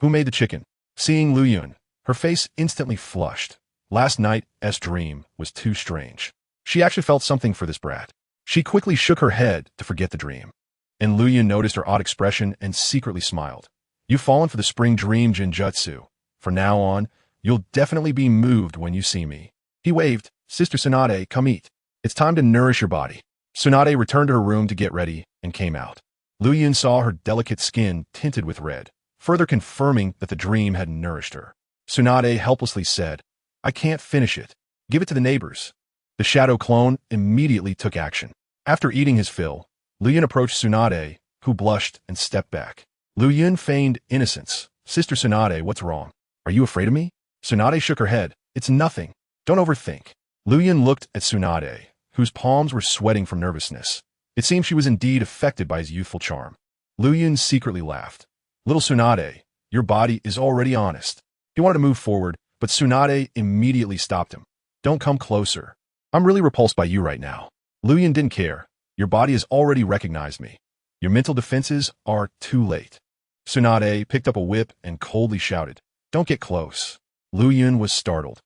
Who made the chicken? Seeing Liuyun, her face instantly flushed. Last night's dream was too strange. She actually felt something for this brat. She quickly shook her head to forget the dream. And Liuyun noticed her odd expression and secretly smiled. You've fallen for the spring dream Jinjutsu. From now on, you'll definitely be moved when you see me. He waved. Sister Tsunade, come eat. It's time to nourish your body. Tsunade returned to her room to get ready and came out. Liuyun saw her delicate skin tinted with red, further confirming that the dream had nourished her. Tsunade helplessly said, I can't finish it. Give it to the neighbors. The shadow clone immediately took action. After eating his fill, Liuyun approached Tsunade, who blushed and stepped back. Liuyun feigned innocence. Sister Tsunade, what's wrong? Are you afraid of me? Tsunade shook her head. It's nothing. Don't overthink. Liuyun looked at Tsunade, whose palms were sweating from nervousness. It seemed she was indeed affected by his youthful charm. Liuyun secretly laughed. Little Tsunade, your body is already honest. He wanted to move forward, but Tsunade immediately stopped him. Don't come closer. I'm really repulsed by you right now. Liuyun didn't care. Your body has already recognized me. Your mental defenses are too late. Tsunade picked up a whip and coldly shouted, Don't get close. Liuyun was startled.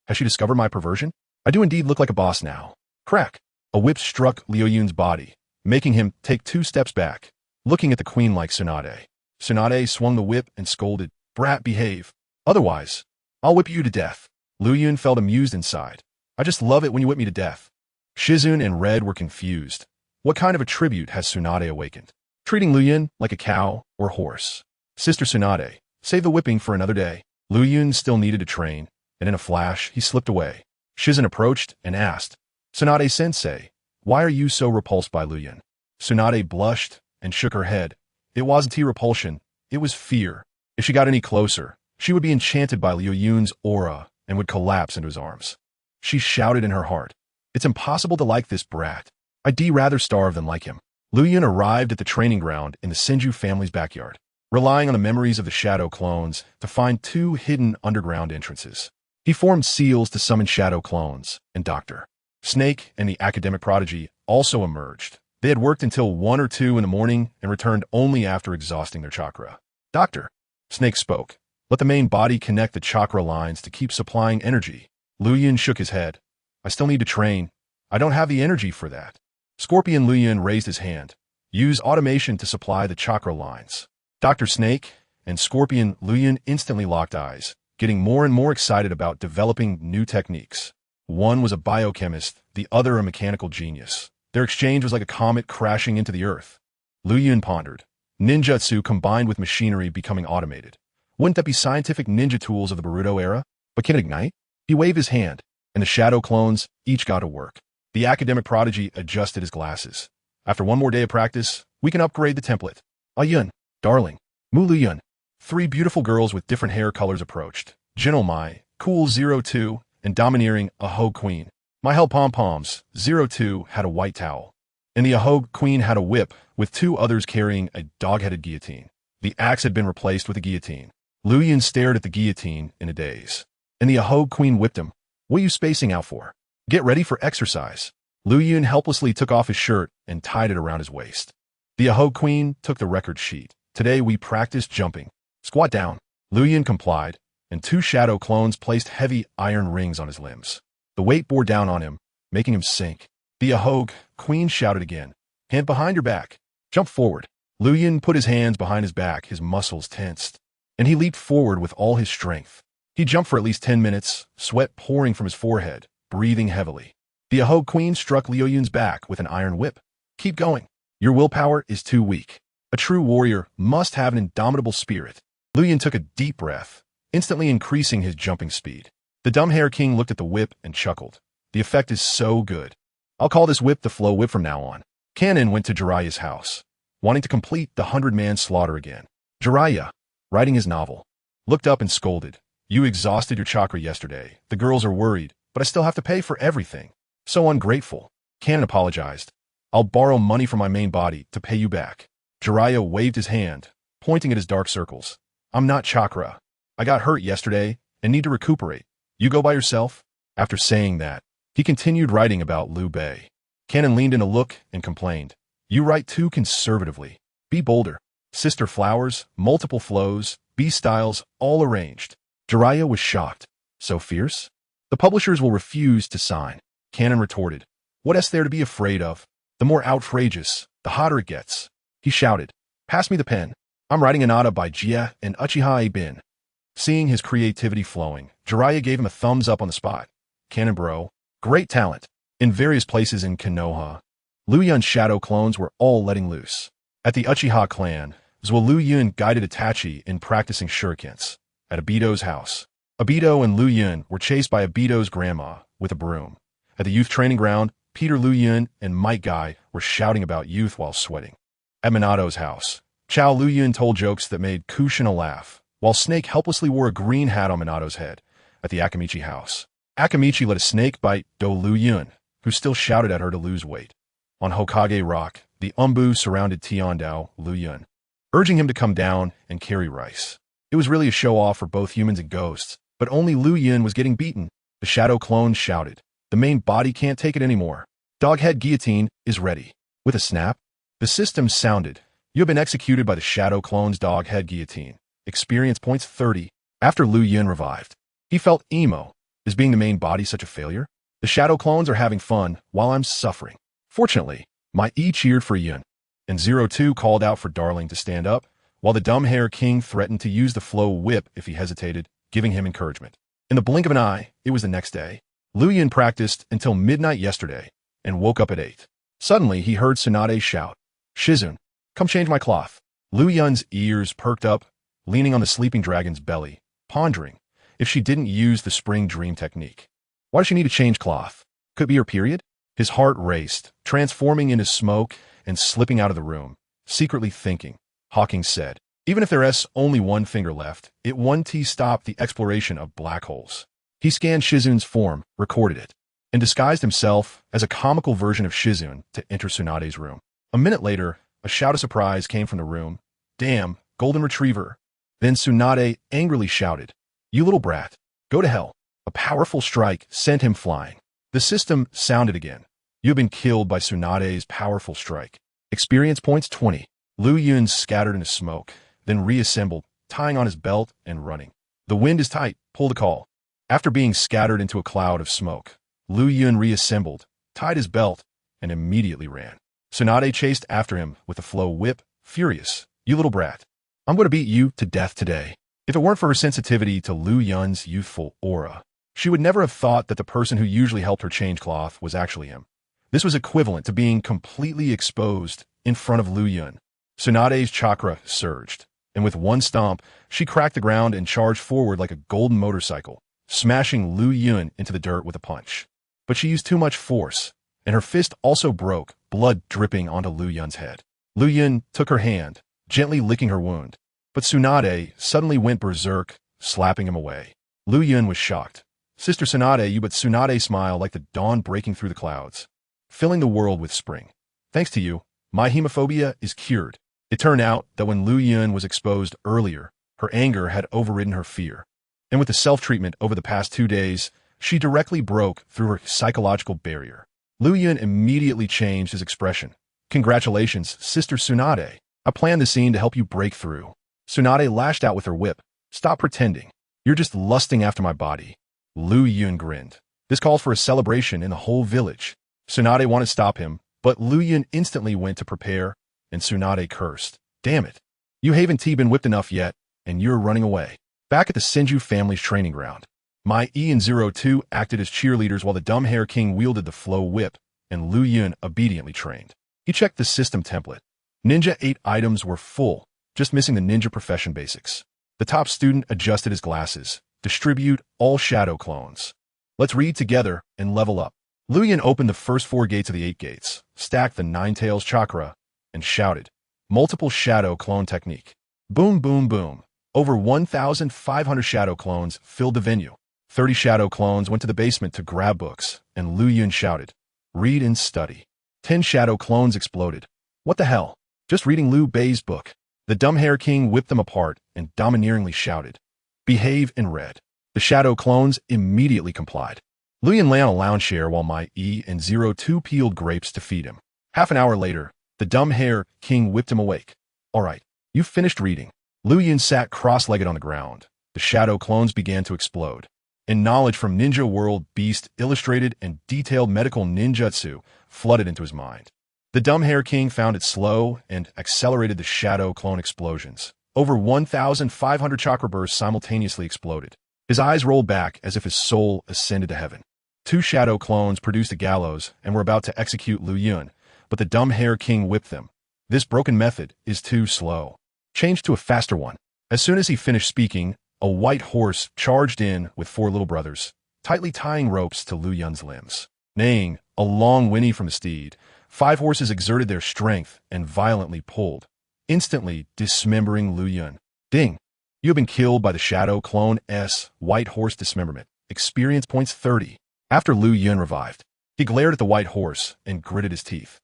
Has she discovered my perversion? I do indeed look like a boss now. Crack! A whip struck Liuyun's body, making him take 2 steps back, looking at the queen like Tsunade. Tsunade swung the whip and scolded, "Brat, behave. Otherwise, I'll whip you to death." Liuyun felt amused inside. "I just love it when you whip me to death." Shizun and Red were confused. What kind of a tribute has Tsunade awakened? Treating Liuyun like a cow or horse? Sister Tsunade, save the whipping for another day. Liuyun still needed to train, and in a flash, he slipped away. Shizun approached and asked, "Tsunade-sensei, why are you so repulsed by Liuyun?" Tsunade blushed and shook her head. It wasn't repulsion, it was fear. If she got any closer, she would be enchanted by Liuyun's aura and would collapse into his arms. She shouted in her heart, "It's impossible to like this brat. I'd rather starve than like him." Liuyun arrived at the training ground in the Senju family's backyard, relying on the memories of the shadow clones to find 2 hidden underground entrances. He formed seals to summon shadow clones, and Dr. Snake and the academic prodigy also emerged. They had worked until 1 or 2 in the morning and returned only after exhausting their chakra. "Doctor," Snake spoke, "let the main body connect the chakra lines to keep supplying energy." Liuyun shook his head. "I still need to train. I don't have the energy for that." Scorpion Liuyun raised his hand. "Use automation to supply the chakra lines." Dr. Snake and Scorpion Liuyun instantly locked eyes, getting more and more excited about developing new techniques. One was a biochemist, the other a mechanical genius. Their exchange was like a comet crashing into the earth. Liuyun pondered. Ninjutsu combined with machinery becoming automated. Wouldn't that be scientific ninja tools of the Naruto era? But can it ignite? He waved his hand, and the shadow clones each got to work. The academic prodigy adjusted his glasses. "After 1 more day of practice, we can upgrade the template." "Ayun, darling, Mu Liuyun." 3 beautiful girls with different hair colors approached. Gentle Mai, cool 02, and domineering Ahog Queen. My held pom-poms, 02 had a white towel. And the Ahog Queen had a whip, with 2 others carrying a dog-headed guillotine. The axe had been replaced with a guillotine. Liuyun stared at the guillotine in a daze. And the Ahog Queen whipped him. "What are you spacing out for? Get ready for exercise." Liuyun helplessly took off his shirt and tied it around his waist. The Ahog Queen took the record sheet. "Today we practiced jumping. Squat down." Liuyun complied, and 2 shadow clones placed heavy iron rings on his limbs. The weight bore down on him, making him sink. The Ahog Queen shouted again, "Hand behind your back. Jump forward." Liuyun put his hands behind his back, his muscles tensed, and he leaped forward with all his strength. He jumped for at least 10 minutes, sweat pouring from his forehead, breathing heavily. The Ahog Queen struck Liuyun's back with an iron whip. "Keep going. Your willpower is too weak. A true warrior must have an indomitable spirit." Liuyun took a deep breath, instantly increasing his jumping speed. The Dumb Hair King looked at the whip and chuckled. "The effect is so good. I'll call this whip the Flow Whip from now on." Kanon went to Jiraiya's house, wanting to complete the 100-man slaughter again. Jiraiya, writing his novel, looked up and scolded. "You exhausted your chakra yesterday. The girls are worried, but I still have to pay for everything. So ungrateful." Kanon apologized. "I'll borrow money from my main body to pay you back." Jiraiya waved his hand, pointing at his dark circles. "I'm not chakra. I got hurt yesterday and need to recuperate. You go by yourself." After saying that, he continued writing about Liu Bei. Kanon leaned in to look and complained. "You write too conservatively. Be bolder. Sister flowers, multiple flows, B-styles, all arranged." Jiraiya was shocked. "So fierce? The publishers will refuse to sign." Kanon retorted. "What is there to be afraid of? The more outrageous, the hotter it gets." He shouted, "Pass me the pen. I'm writing an ode by Jie and Uchiha Bin." Seeing his creativity flowing, Jiraiya gave him a thumbs up on the spot. "Kanon bro, great talent." In various places in Konoha, Liuyun's shadow clones were all letting loose. At the Uchiha clan, Liuyun guided Itachi in practicing shurikens. At Obito's house, Obito and Liuyun were chased by Obito's grandma with a broom. At the youth training ground, Peter Liuyun and Might Guy were shouting about youth while sweating. At Minato's house, Chao Liuyun told jokes that made Kushina laugh, while Snake helplessly wore a green hat on Minato's head. At the Akamichi house, Akamichi let a snake bite Do Liuyun, who still shouted at her to lose weight. On Hokage Rock, the Umbu surrounded Tiandao Liuyun, urging him to come down and carry rice. It was really a show-off for both humans and ghosts, but only Liuyun was getting beaten. The shadow clones shouted, "The main body can't take it anymore. Doghead Guillotine is ready." With a snap, the system sounded. "You have been executed by the shadow clone's Doghead Guillotine. Experience points 30. After Liuyun revived, he felt emo. Is being the main body such a failure? The shadow clones are having fun while I'm suffering. Fortunately, my E cheered for Yun, and 02 called out for Darling to stand up, while the dumb hair king threatened to use the flow whip if he hesitated, giving him encouragement. In the blink of an eye, it was the next day. Liuyun practiced until midnight yesterday and woke up at 8. Suddenly, he heard Tsunade shout, "Shizun, come change my cloth." Liuyun's ears perked up, leaning on the sleeping dragon's belly, pondering if she didn't use the spring dream technique. Why does she need to change cloth? Could it be her period? His heart raced, transforming into smoke and slipping out of the room, secretly thinking. Hawkins said, even if there's only one finger left, it won't stop the exploration of black holes. He scanned Shizun's form, recorded it, and disguised himself as a comical version of Shizun to enter Tsunade's room. A minute later, a shout of surprise came from the room. "Damn, golden retriever." Then Tsunade angrily shouted, "You little brat, go to hell." A powerful strike sent him flying. The system sounded again. You have been killed by Tsunade's powerful strike. Experience points 20. Liuyun scattered into smoke, then reassembled, tying on his belt and running. "The wind is tight, pull the call." After being scattered into a cloud of smoke, Liuyun reassembled, tied his belt, and immediately ran. Tsunade chased after him with a flow whip, furious. "You little brat. I'm going to beat you to death today." If it weren't for her sensitivity to Liuyun's youthful aura, she would never have thought that the person who usually helped her change cloth was actually him. This was equivalent to being completely exposed in front of Liuyun. Tsunade's chakra surged, and with one stomp, she cracked the ground and charged forward like a golden motorcycle, smashing Liuyun into the dirt with a punch. But she used too much force, and her fist also broke, blood dripping onto Liuyun's head. Liuyun took her hand, gently licking her wound, but Tsunade suddenly went berserk, slapping him away. Liuyun was shocked. "Sister Tsunade, you," but Tsunade smiled like the dawn breaking through the clouds, filling the world with spring. "Thanks to you, my hemophobia is cured." It turned out that when Liuyun was exposed earlier, her anger had overridden her fear. And with the self-treatment over the past 2 days, she directly broke through her psychological barrier. Liuyun immediately changed his expression. "Congratulations, Sister Tsunade. I planned the scene to help you break through." Tsunade lashed out with her whip. "Stop pretending. You're just lusting after my body." Liuyun grinned. This calls for a celebration in the whole village. Tsunade wanted to stop him, but Liuyun instantly went to prepare, and Tsunade cursed. "Damn it. You haven't been whipped enough yet, and you're running away." Back at the Senju family's training ground, Mai E and 02 acted as cheerleaders while the dumb hair king wielded the flow whip, and Liuyun obediently trained. He checked the system template. Ninja 8 items were full, just missing the ninja profession basics. The top student adjusted his glasses. "Distribute all shadow clones. Let's read together and level up." Liuyun opened the first 4 gates of the 8 gates, stacked the 9 tails chakra, and shouted, "Multiple shadow clone technique." Boom, boom, boom. Over 1,500 shadow clones filled the venue. 30 shadow clones went to the basement to grab books, and Liuyun shouted, "Read and study." 10 shadow clones exploded. "What the hell? Just reading Liu Bei's book." The dumb hair king whipped them apart and domineeringly shouted, "Behave," and read. The shadow clones immediately complied. Liuyun lay on a lounge chair while Mai E and 02 peeled grapes to feed him. Half an hour later, the dumb hair king whipped him awake. "All right, you've finished reading." Liuyun sat cross-legged on the ground. The shadow clones began to explode, and knowledge from Ninja World Beast illustrated and detailed medical ninjutsu flooded into his mind. The dumb hair king found it slow and accelerated the shadow clone explosions. Over 1,500 chakra bursts simultaneously exploded. His eyes rolled back as if his soul ascended to heaven. 2 shadow clones produced a gallows and were about to execute Liuyun, but the dumb hair king whipped them. "This broken method is too slow. Change to a faster one." As soon as he finished speaking, a white horse charged in with 4 little brothers, tightly tying ropes to Liuyun's limbs. Neighing a long whinny from the steed, 5 horses exerted their strength and violently pulled, instantly dismembering Liuyun. "Ding! You have been killed by the Shadow Clone S White Horse Dismemberment. Experience points 30. After Liuyun revived, he glared at the white horse and gritted his teeth.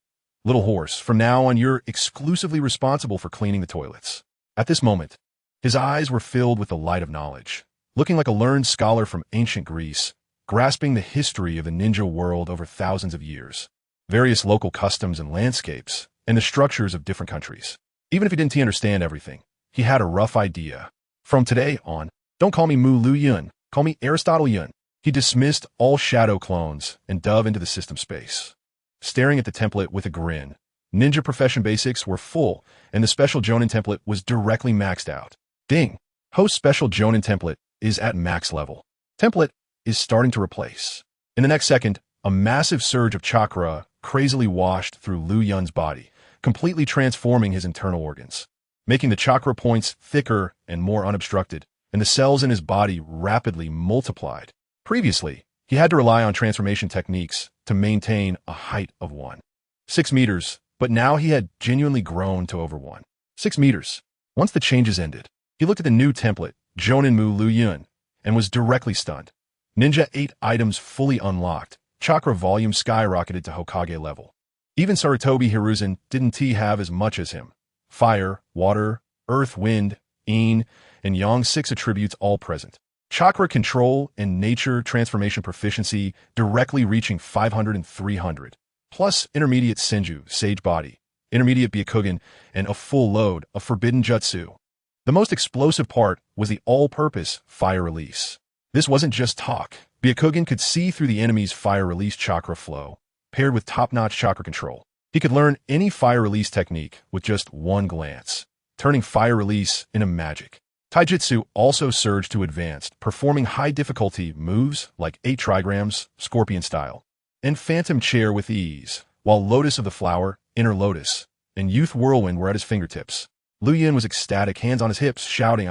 "Little horse, from now on you're exclusively responsible for cleaning the toilets." At this moment, his eyes were filled with the light of knowledge, looking like a learned scholar from ancient Greece, grasping the history of the ninja world over thousands of years, various local customs and landscapes, and the structures of different countries. Even if he didn't understand everything, he had a rough idea. "From today on, don't call me Mu Liuyun, call me Aristotle Yun." He dismissed all shadow clones and dove into the system space. Staring at the template with a grin, ninja profession basics were full, and the special Jonin template was directly maxed out. Ding! Host special Jonin template is at max level. Template is starting to replace. In the next second, a massive surge of chakra crazily washed through Liuyun's body, completely transforming his internal organs, making the chakra points thicker and more unobstructed, and the cells in his body rapidly multiplied. Previously, he had to rely on transformation techniques to maintain a height of 1.6 meters, but now he had genuinely grown to over 1.6 meters. Once the changes ended, he looked at the new template, Joninmu Liuyun, and was directly stunned. Ninja 8 items fully unlocked, chakra volume skyrocketed to Hokage level. Even Sarutobi Hiruzen didn't have as much as him. Fire, water, earth, wind, yin, and yang 6 attributes all present. Chakra control and nature transformation proficiency directly reaching 500 and 300, plus intermediate Senju, Sage Body, intermediate Byakugan, and a full load of Forbidden Jutsu. The most explosive part was the all-purpose fire release. This wasn't just talk. Byakugan could see through the enemy's fire release chakra flow, paired with top-notch chakra control. He could learn any fire release technique with just one glance, turning fire release into magic. Taijutsu also surged to advanced, performing high-difficulty moves like 8 trigrams, Scorpion style, and Phantom Chair with ease, while Lotus of the Flower, Inner Lotus, and Youth Whirlwind were at his fingertips. Liuyun was ecstatic, hands on his hips, shouting,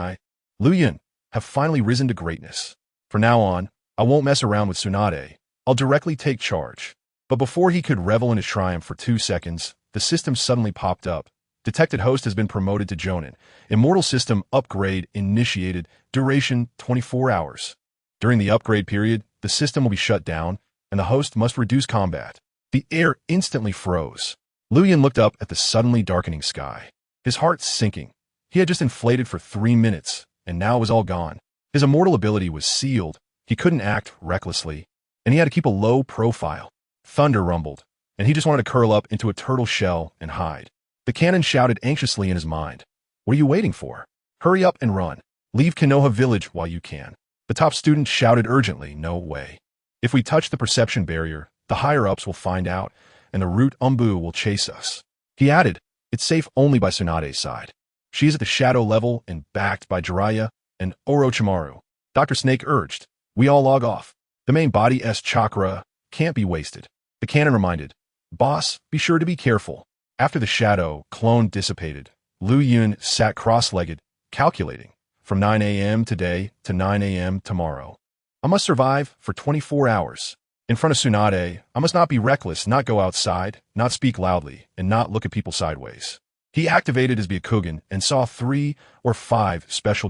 Liuyun, have finally risen to greatness. From now on, I won't mess around with Tsunade. I'll directly take charge. But before he could revel in his triumph for 2 seconds, the system suddenly popped up. Detected host has been promoted to Jonin. Immortal system upgrade initiated. Duration 24 hours. During the upgrade period, the system will be shut down, and the host must reduce combat. The air instantly froze. Liuyun looked up at the suddenly darkening sky. His heart sinking. He had just inflated for 3 minutes, and now it was all gone. His immortal ability was sealed. He couldn't act recklessly, and he had to keep a low profile. Thunder rumbled, and he just wanted to curl up into a turtle shell and hide. The cannon shouted anxiously in his mind. What are you waiting for? Hurry up and run. Leave Konoha village while you can. The top student shouted urgently, no way. If we touch the perception barrier, the higher-ups will find out, and the root Umbu will chase us. He added, it's safe only by Tsunade's side. She is at the shadow level and backed by Jiraiya and Orochimaru. Dr. Snake urged, we all log off. The main body's chakra can't be wasted. The cannon reminded, boss, be sure to be careful. After the shadow clone dissipated, Liuyun sat cross-legged, calculating, from 9 a.m. today to 9 a.m. tomorrow. I must survive for 24 hours. In front of Tsunade, I must not be reckless, not go outside, not speak loudly, and not look at people sideways. He activated his Byakugan and saw 3 or 5 special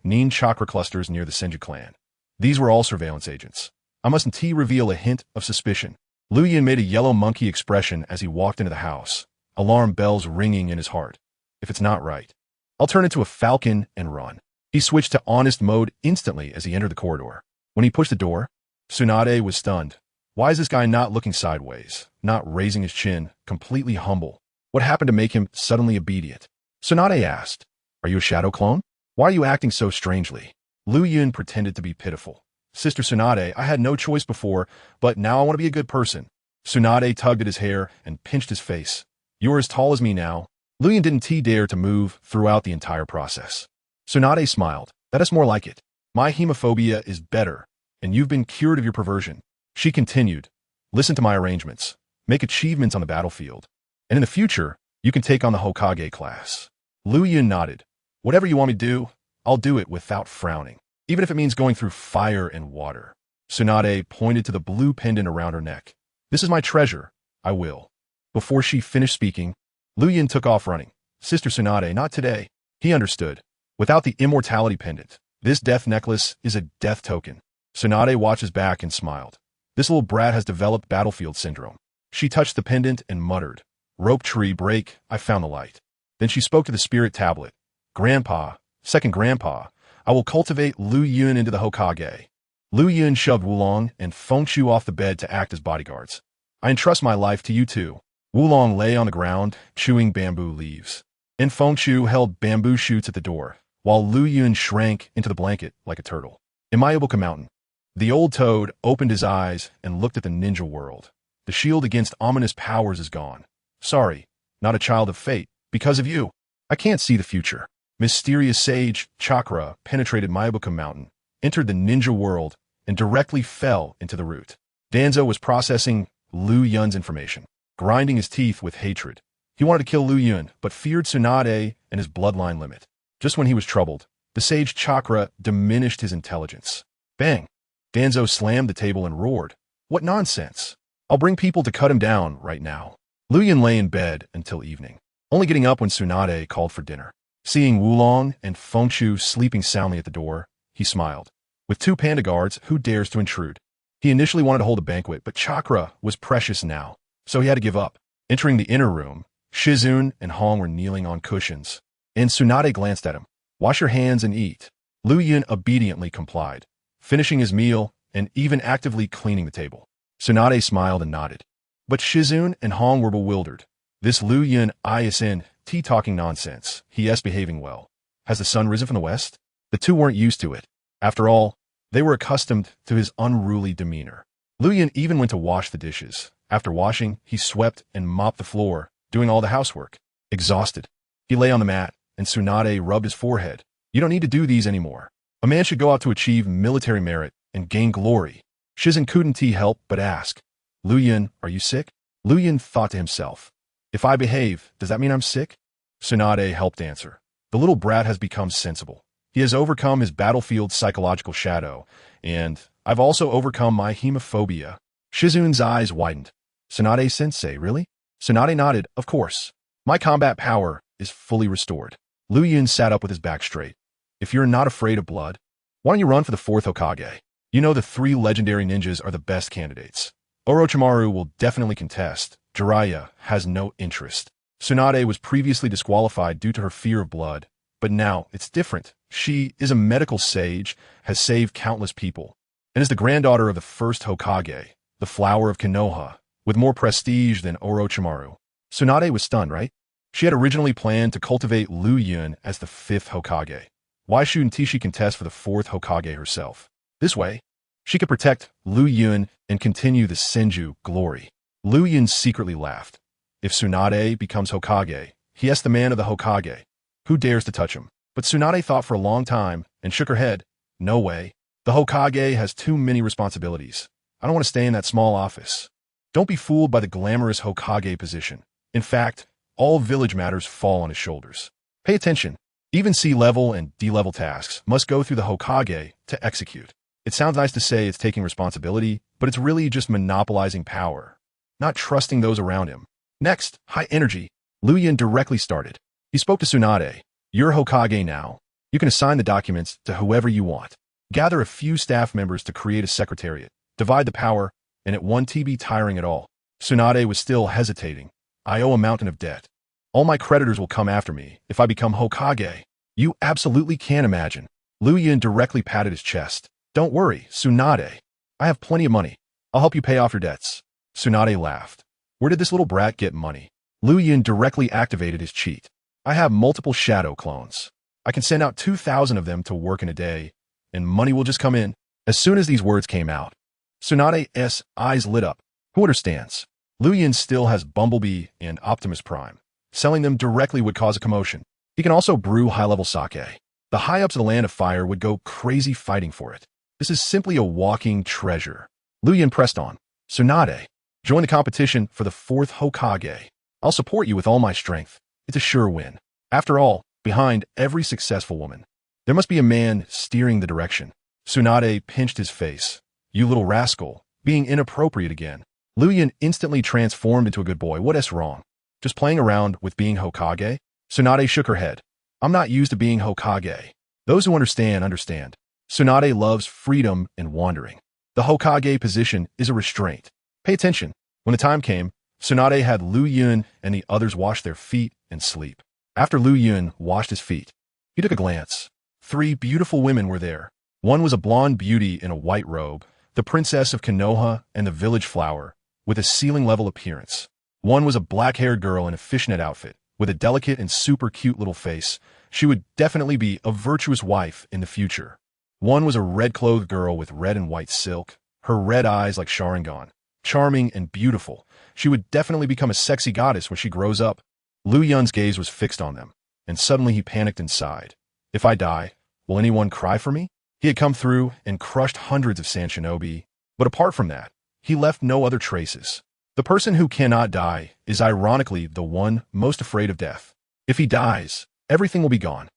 Nin chakra clusters near the Senju clan. These were all surveillance agents. I mustn't reveal a hint of suspicion. Liuyun made a yellow monkey expression as he walked into the house, alarm bells ringing in his heart. If it's not right, I'll turn into a falcon and run. He switched to honest mode instantly as he entered the corridor. When he pushed the door, Tsunade was stunned. Why is this guy not looking sideways, not raising his chin, completely humble? What happened to make him suddenly obedient? Tsunade asked, are you a shadow clone? Why are you acting so strangely? Liuyun pretended to be pitiful. Sister Tsunade, I had no choice before, but now I want to be a good person. Tsunade tugged at his hair and pinched his face. You are as tall as me now. Liuyun didn't dare to move throughout the entire process. Tsunade smiled. That is more like it. My hemophobia is better, and you've been cured of your perversion. She continued, listen to my arrangements. Make achievements on the battlefield. And in the future, you can take on the Hokage class. Liuyun nodded. Whatever you want me to do, I'll do it without frowning, even if it means going through fire and water. Tsunade pointed to the blue pendant around her neck. This is my treasure. I will. Before she finished speaking, Liuyun took off running. Sister Tsunade, not today. He understood. Without the immortality pendant, this death necklace is a death token. Tsunade watched his back and smiled. This little brat has developed battlefield syndrome. She touched the pendant and muttered, rope tree break, I found the light. Then she spoke to the spirit tablet. Grandpa, second grandpa, I will cultivate Liuyun into the Hokage. Liuyun shoved Wulong and Fengshu off the bed to act as bodyguards. I entrust my life to you two. Wulong lay on the ground, chewing bamboo leaves. And Fengshu held bamboo shoots at the door, while Liuyun shrank into the blanket like a turtle. In Mayabuka Mountain, The old toad opened his eyes and looked at the ninja world. The shield against ominous powers is gone. Sorry, not a child of fate. Because of you, I can't see the future. Mysterious sage Chakra penetrated Mayabuka Mountain, entered the ninja world, and directly fell into the root. Danzo was processing Liuyun's information, grinding his teeth with hatred. He wanted to kill Liuyun, but feared Tsunade and his bloodline limit. Just when he was troubled, the sage Chakra diminished his intelligence. Bang! Danzo slammed the table and roared. What nonsense! I'll bring people to cut him down right now. Liuyun lay in bed until evening, only getting up when Tsunade called for dinner. Seeing Wulong and Fengshu sleeping soundly at the door, he smiled. With 2 panda guards, who dares to intrude? He initially wanted to hold a banquet, but Chakra was precious now, so he had to give up. Entering the inner room, Shizun and Hong were kneeling on cushions, and Tsunade glanced at him. Wash your hands and eat. Liuyun obediently complied, finishing his meal and even actively cleaning the table. Tsunade smiled and nodded. But Shizun and Hong were bewildered. This Liuyun ISN tea-talking nonsense. He is behaving well. Has the sun risen from the west? The two weren't used to it. After all, they were accustomed to his unruly demeanor. Liuyun even went to wash the dishes. After washing, he swept and mopped the floor, doing all the housework. Exhausted, he lay on the mat, and Tsunade rubbed his forehead. You don't need to do these anymore. A man should go out to achieve military merit and gain glory. Shizun couldn't help but ask, Liuyun, are you sick? Liuyun thought to himself, if I behave, does that mean I'm sick? Tsunade helped answer. The little brat has become sensible. He has overcome his battlefield psychological shadow, and I've also overcome my hemophobia. Shizun's eyes widened. Tsunade-sensei, really? Tsunade nodded, of course. My combat power is fully restored. Liuyun sat up with his back straight. If you're not afraid of blood, why don't you run for the 4th Hokage? You know the 3 legendary ninjas are the best candidates. Orochimaru will definitely contest. Jiraiya has no interest. Tsunade was previously disqualified due to her fear of blood, but now it's different. She is a medical sage, has saved countless people, and is the granddaughter of the 1st Hokage, the flower of Konoha, with more prestige than Orochimaru. Tsunade was stunned, right? She had originally planned to cultivate Liuyun as the 5th Hokage. Why shouldn't she contest for the 4th Hokage herself? This way, she could protect Liuyun and continue the Senju glory. Liuyun secretly laughed. If Tsunade becomes Hokage, he is the man of the Hokage. Who dares to touch him? But Tsunade thought for a long time and shook her head. No way. The Hokage has too many responsibilities. I don't want to stay in that small office. Don't be fooled by the glamorous Hokage position. In fact, all village matters fall on his shoulders. Pay attention. Even C-level and D-level tasks must go through the Hokage to execute. It sounds nice to say it's taking responsibility, but it's really just monopolizing power, not trusting those around him. Next, high energy. Liuyun directly started. He spoke to Tsunade. You're Hokage now. You can assign the documents to whoever you want. Gather a few staff members to create a secretariat. Divide the power, and it won't be tiring at all. Tsunade was still hesitating. I owe a mountain of debt. All my creditors will come after me if I become Hokage. You absolutely can't imagine. Liuyun directly patted his chest. Don't worry, Tsunade. I have plenty of money. I'll help you pay off your debts. Tsunade laughed. Where did this little brat get money? Liuyun directly activated his cheat. I have multiple shadow clones. I can send out 2,000 of them to work in a day, and money will just come in. As soon as these words came out, Tsunade's eyes lit up. Who understands? Liuyun still has Bumblebee and Optimus Prime. Selling them directly would cause a commotion. He can also brew high-level sake. The high-ups of the Land of Fire would go crazy fighting for it. This is simply a walking treasure. Liuyun pressed on. Tsunade, join the competition for the 4th Hokage. I'll support you with all my strength. It's a sure win. After all, behind every successful woman, there must be a man steering the direction. Tsunade pinched his face. You little rascal, being inappropriate again. Liuyun instantly transformed into a good boy. What is wrong? Just playing around with being Hokage? Tsunade shook her head. I'm not used to being Hokage. Those who understand, understand. Tsunade loves freedom and wandering. The Hokage position is a restraint. Pay attention. When the time came, Tsunade had Liuyun and the others wash their feet and sleep. After Liuyun washed his feet, he took a glance. 3 beautiful women were there. One was a blonde beauty in a white robe, the princess of Konoha and the village flower, with a ceiling-level appearance. One was a black-haired girl in a fishnet outfit, with a delicate and super cute little face. She would definitely be a virtuous wife in the future. One was a red-clothed girl with red and white silk, her red eyes like Sharingan. Charming and beautiful, she would definitely become a sexy goddess when she grows up. Liuyun's gaze was fixed on them, and suddenly he panicked inside. If I die, will anyone cry for me? He had come through and crushed hundreds of Sand Shinobi, but apart from that, he left no other traces. The person who cannot die is ironically the one most afraid of death. If he dies, everything will be gone.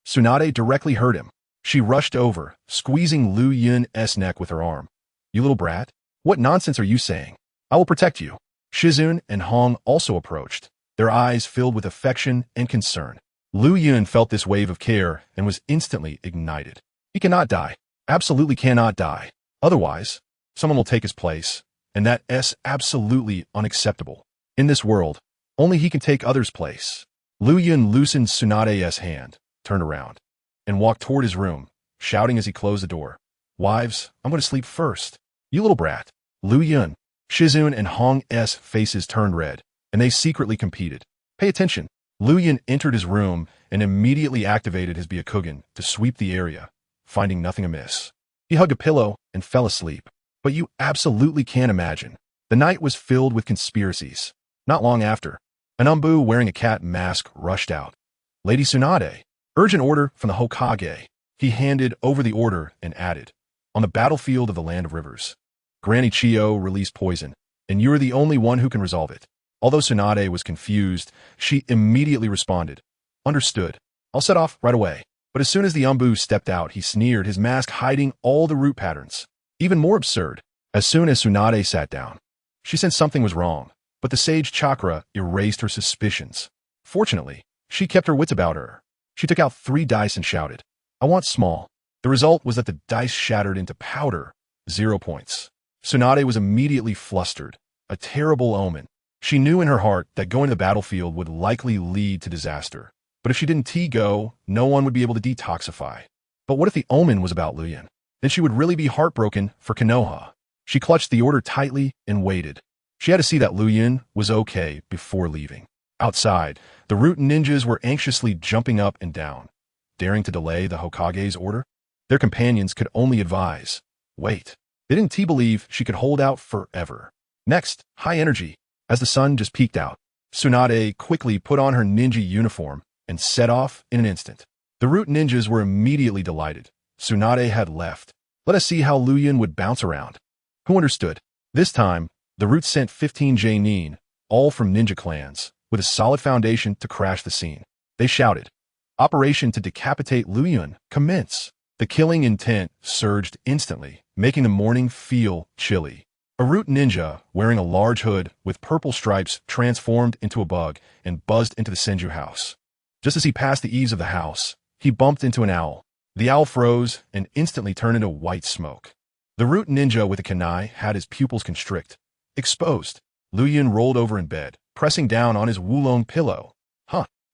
Tsunade directly heard him. She rushed over, squeezing Liuyun's neck with her arm. You little brat, what nonsense are you saying? I will protect you. Shizun and Hong also approached, their eyes filled with affection and concern. Liuyun felt this wave of care and was instantly ignited. He cannot die. Absolutely cannot die. Otherwise, someone will take his place, and that is absolutely unacceptable. In this world, only he can take others' place. Liuyun loosened Tsunade's hand, turned around, and walked toward his room, shouting as he closed the door. Wives, I'm going to sleep first. You little brat. Liuyun, Shizun, and Hong's faces turned red, and they secretly competed. Pay attention. Liuyun entered his room and immediately activated his Byakugan to sweep the area, finding nothing amiss. He hugged a pillow and fell asleep. But you absolutely can't imagine. The night was filled with conspiracies. Not long after, an Umbu wearing a cat mask rushed out. Lady Tsunade, urgent order from the Hokage. He handed over the order and added, on the battlefield of the Land of Rivers, Granny Chiyo released poison, and you're the only one who can resolve it. Although Tsunade was confused, she immediately responded, understood. I'll set off right away. But as soon as the Umbu stepped out, he sneered, his mask hiding all the root patterns. Even more absurd, as soon as Tsunade sat down, she sensed something was wrong, but the sage chakra erased her suspicions. Fortunately, she kept her wits about her. She took out 3 dice and shouted, I want small. The result was that the dice shattered into powder, 0 points. Tsunade was immediately flustered, a terrible omen. She knew in her heart that going to the battlefield would likely lead to disaster. But if she didn't go, no one would be able to detoxify. But what if the omen was about Liuyun? Then she would really be heartbroken for Konoha. She clutched the order tightly and waited. She had to see that Liuyun was okay before leaving. Outside, the root ninjas were anxiously jumping up and down, daring to delay the Hokage's order. Their companions could only advise, wait. They didn't believe she could hold out forever. Next, high energy. As the sun just peeked out, Tsunade quickly put on her ninja uniform and set off in an instant. The root ninjas were immediately delighted. Tsunade had left. Let us see how Liuyun would bounce around. Who understood? This time, the roots sent 15 J-nin, all from ninja clans, with a solid foundation to crash the scene. They shouted, Operation to decapitate Liuyun, commence. The killing intent surged instantly, making the morning feel chilly. A root ninja, wearing a large hood with purple stripes, transformed into a bug and buzzed into the Senju house. Just as he passed the eaves of the house, he bumped into an owl. The owl froze and instantly turned into white smoke. The root ninja with a kunai had his pupils constrict. Exposed, Liuyun rolled over in bed, pressing down on his Wulong pillow.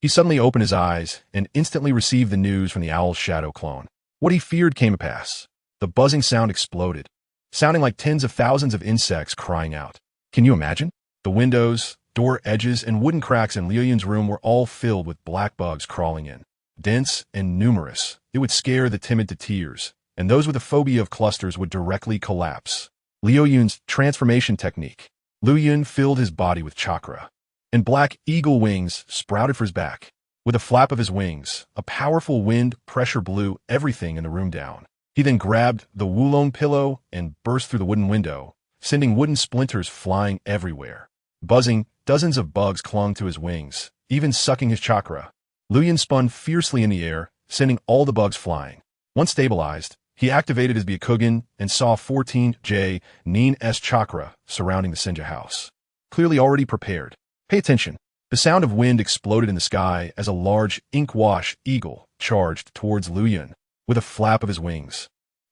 He suddenly opened his eyes and instantly received the news from the owl's shadow clone. What he feared came to pass. The buzzing sound exploded, sounding like tens of thousands of insects crying out. Can you imagine? The windows, door edges, and wooden cracks in Liuyun's room were all filled with black bugs crawling in. Dense and numerous, it would scare the timid to tears, and those with a phobia of clusters would directly collapse. Liuyun's transformation technique. Liuyun filled his body with chakra, and black eagle wings sprouted for his back. With a flap of his wings, a powerful wind pressure blew everything in the room down. He then grabbed the Wulong pillow and burst through the wooden window, sending wooden splinters flying everywhere. Buzzing, dozens of bugs clung to his wings, even sucking his chakra. Liuyun spun fiercely in the air, sending all the bugs flying. Once stabilized, he activated his Byakugan and saw 14 J-nin-s chakra surrounding the Senju house. Clearly already prepared. Pay attention. The sound of wind exploded in the sky as a large ink-wash eagle charged towards Liuyun with a flap of his wings.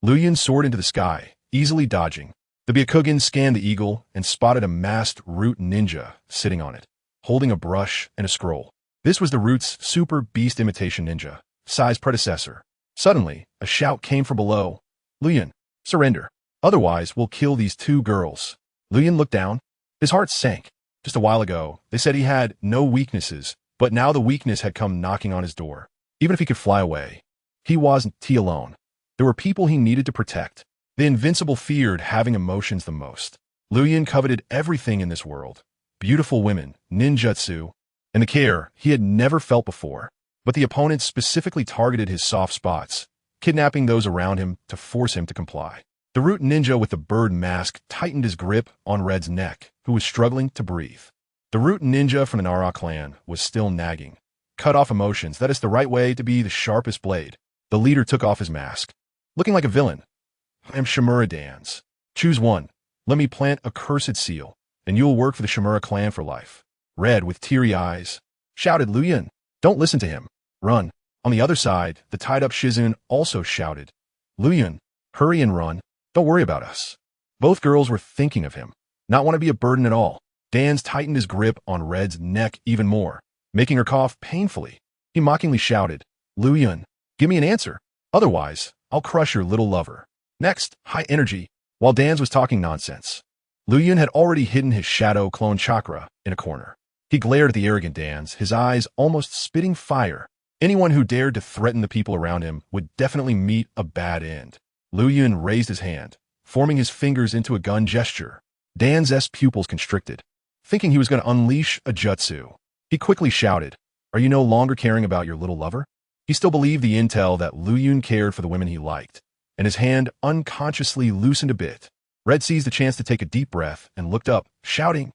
Liuyun soared into the sky, easily dodging. The Byakugan scanned the eagle and spotted a masked root ninja sitting on it, holding a brush and a scroll. This was the root's super beast imitation ninja, Sai's predecessor. Suddenly, a shout came from below. Liuyun, surrender. Otherwise, we'll kill these 2 girls. Liuyun looked down. His heart sank. Just a while ago, they said he had no weaknesses, but now the weakness had come knocking on his door. Even if he could fly away, he wasn't alone. There were people he needed to protect. The invincible feared having emotions the most. Liuyun coveted everything in this world. Beautiful women, ninjutsu, and the care he had never felt before. But the opponents specifically targeted his soft spots, kidnapping those around him to force him to comply. The root ninja with the bird mask tightened his grip on Red's neck, who was struggling to breathe. The root ninja from the Nara clan was still nagging. Cut off emotions, that is the right way to be the sharpest blade. The leader took off his mask. Looking like a villain. I am Shimura Dans. Choose one. Let me plant a cursed seal, and you will work for the Shimura clan for life. Red, with teary eyes, shouted Liuyun. Don't listen to him. Run. On the other side, the tied-up Shizun also shouted. Liuyun, hurry and run. Don't worry about us. Both girls were thinking of him. Not want to be a burden at all. Dans tightened his grip on Red's neck even more, making her cough painfully. He mockingly shouted, Liuyun, give me an answer. Otherwise, I'll crush your little lover. Next, high energy. While Dans was talking nonsense, Liuyun had already hidden his shadow clone chakra in a corner. He glared at the arrogant Dans, his eyes almost spitting fire. Anyone who dared to threaten the people around him would definitely meet a bad end. Liuyun raised his hand, forming his fingers into a gun gesture. Dan's pupils constricted, thinking he was going to unleash a jutsu. He quickly shouted, Are you no longer caring about your little lover? He still believed the intel that Liuyun cared for the women he liked, and his hand unconsciously loosened a bit. Red seized the chance to take a deep breath and looked up, shouting,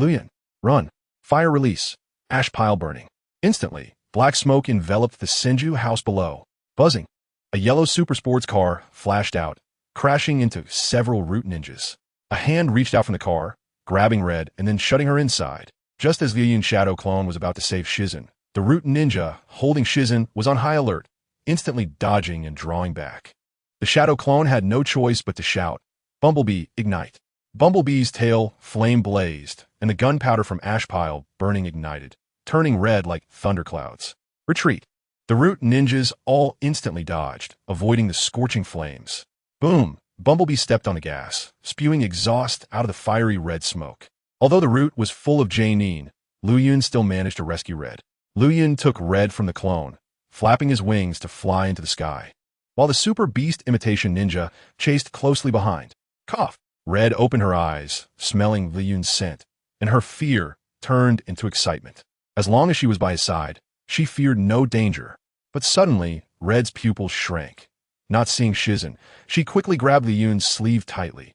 Liuyun, run. Fire release. Ash pile burning. Instantly, black smoke enveloped the Senju house below. Buzzing. A yellow super sports car flashed out, crashing into several root ninjas. A hand reached out from the car, grabbing Red and then shutting her inside. Just as Liuyun's shadow clone was about to save Shizun, the root ninja holding Shizun was on high alert, instantly dodging and drawing back. The shadow clone had no choice but to shout, Bumblebee, ignite. Bumblebee's tail flame blazed, and the gunpowder from ash pile burning ignited, turning red like thunderclouds. Retreat. The root ninjas all instantly dodged, avoiding the scorching flames. Boom! Bumblebee stepped on the gas, spewing exhaust out of the fiery red smoke. Although the root was full of Janine, Liuyun still managed to rescue Red. Liuyun took Red from the clone, flapping his wings to fly into the sky, while the super beast imitation ninja chased closely behind. Cough! Red opened her eyes, smelling Liuyun's scent, and her fear turned into excitement. As long as she was by his side, she feared no danger. But suddenly, Red's pupils shrank. Not seeing Shizun, she quickly grabbed Liuyun's sleeve tightly.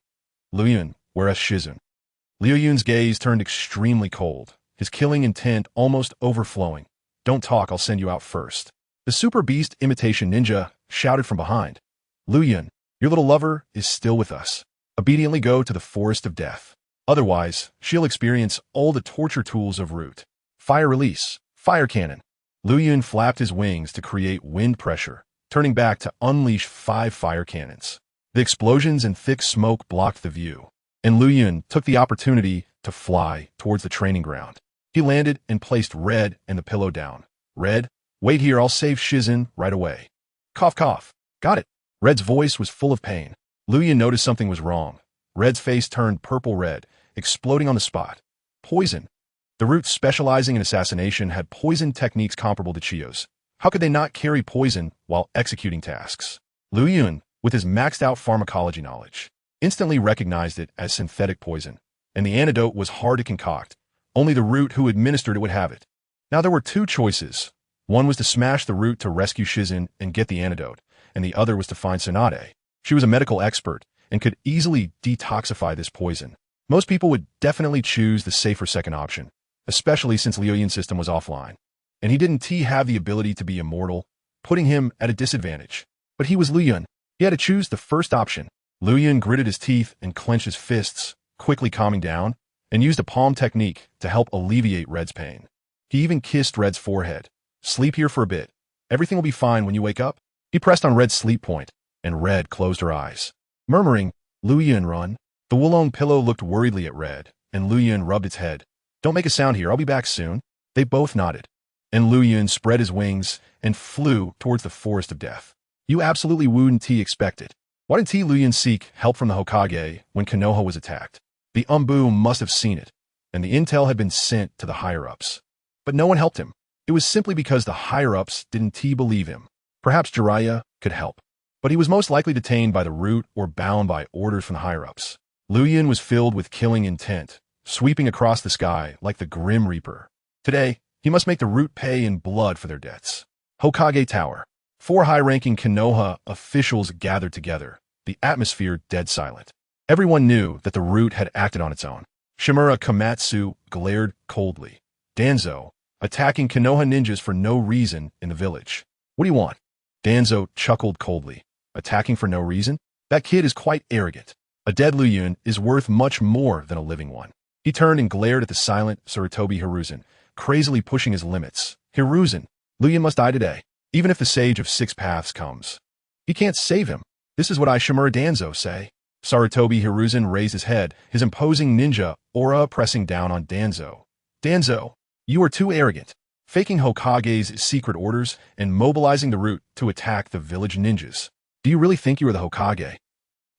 Liuyun, whereas Shizun. Liuyun's gaze turned extremely cold, his killing intent almost overflowing. Don't talk, I'll send you out first. The super beast imitation ninja shouted from behind. Liuyun, your little lover is still with us. Obediently go to the forest of death. Otherwise, she'll experience all the torture tools of Root. Fire release. Fire cannon. Liuyun flapped his wings to create wind pressure, turning back to unleash 5 fire cannons. The explosions and thick smoke blocked the view, and Liuyun took the opportunity to fly towards the training ground. He landed and placed Red and the pillow down. Red, wait here, I'll save Shizun right away. Cough, cough. Got it. Red's voice was full of pain. Liuyun noticed something was wrong. Red's face turned purple-red, exploding on the spot. Poison. The Root specializing in assassination had poison techniques comparable to Chiyo's. How could they not carry poison while executing tasks? Liuyun, with his maxed-out pharmacology knowledge, instantly recognized it as synthetic poison, and the antidote was hard to concoct. Only the Root who administered it would have it. Now there were 2 choices. One was to smash the Root to rescue Shizun and get the antidote, and the other was to find Tsunade. She was a medical expert and could easily detoxify this poison. Most people would definitely choose the safer second option, especially since Liuyun's system was offline. And he didn't have the ability to be immortal, putting him at a disadvantage. But he was Liuyun. He had to choose the first option. Liuyun gritted his teeth and clenched his fists, quickly calming down, and used a palm technique to help alleviate Red's pain. He even kissed Red's forehead. Sleep here for a bit. Everything will be fine when you wake up. He pressed on Red's sleep point, and Red closed her eyes. Murmuring, Liuyun, run. The Wulong pillow looked worriedly at Red, and Liuyun rubbed its head. Don't make a sound here, I'll be back soon. They both nodded. And Liuyun spread his wings and flew towards the forest of death. You absolutely wouldn't expect it. Why didn't Liuyun seek help from the Hokage when Konoha was attacked? The Umbu must have seen it, and the intel had been sent to the higher-ups. But no one helped him. It was simply because the higher-ups didn't believe him. Perhaps Jiraiya could help. but he was most likely detained by the root or bound by orders from the higher-ups. Liuyun was filled with killing intent, sweeping across the sky like the Grim Reaper. Today, he must make the root pay in blood for their debts. Hokage Tower. 4 high-ranking Konoha officials gathered together, the atmosphere dead silent. Everyone knew that the root had acted on its own. Shimura Komatsu glared coldly. Danzo, attacking Konoha ninjas for no reason in the village. What do you want? Danzo chuckled coldly. Attacking for no reason? That kid is quite arrogant. A dead Liuyun is worth much more than a living one. He turned and glared at the silent Sarutobi Hiruzen, crazily pushing his limits. Hiruzen, Liuyun must die today, even if the Sage of Six Paths comes. He can't save him. This is what I Shimura Danzo say. Sarutobi Hiruzen raised his head, his imposing ninja aura pressing down on Danzo. Danzo, you are too arrogant, faking Hokage's secret orders and mobilizing the root to attack the village ninjas. Do you really think you are the Hokage?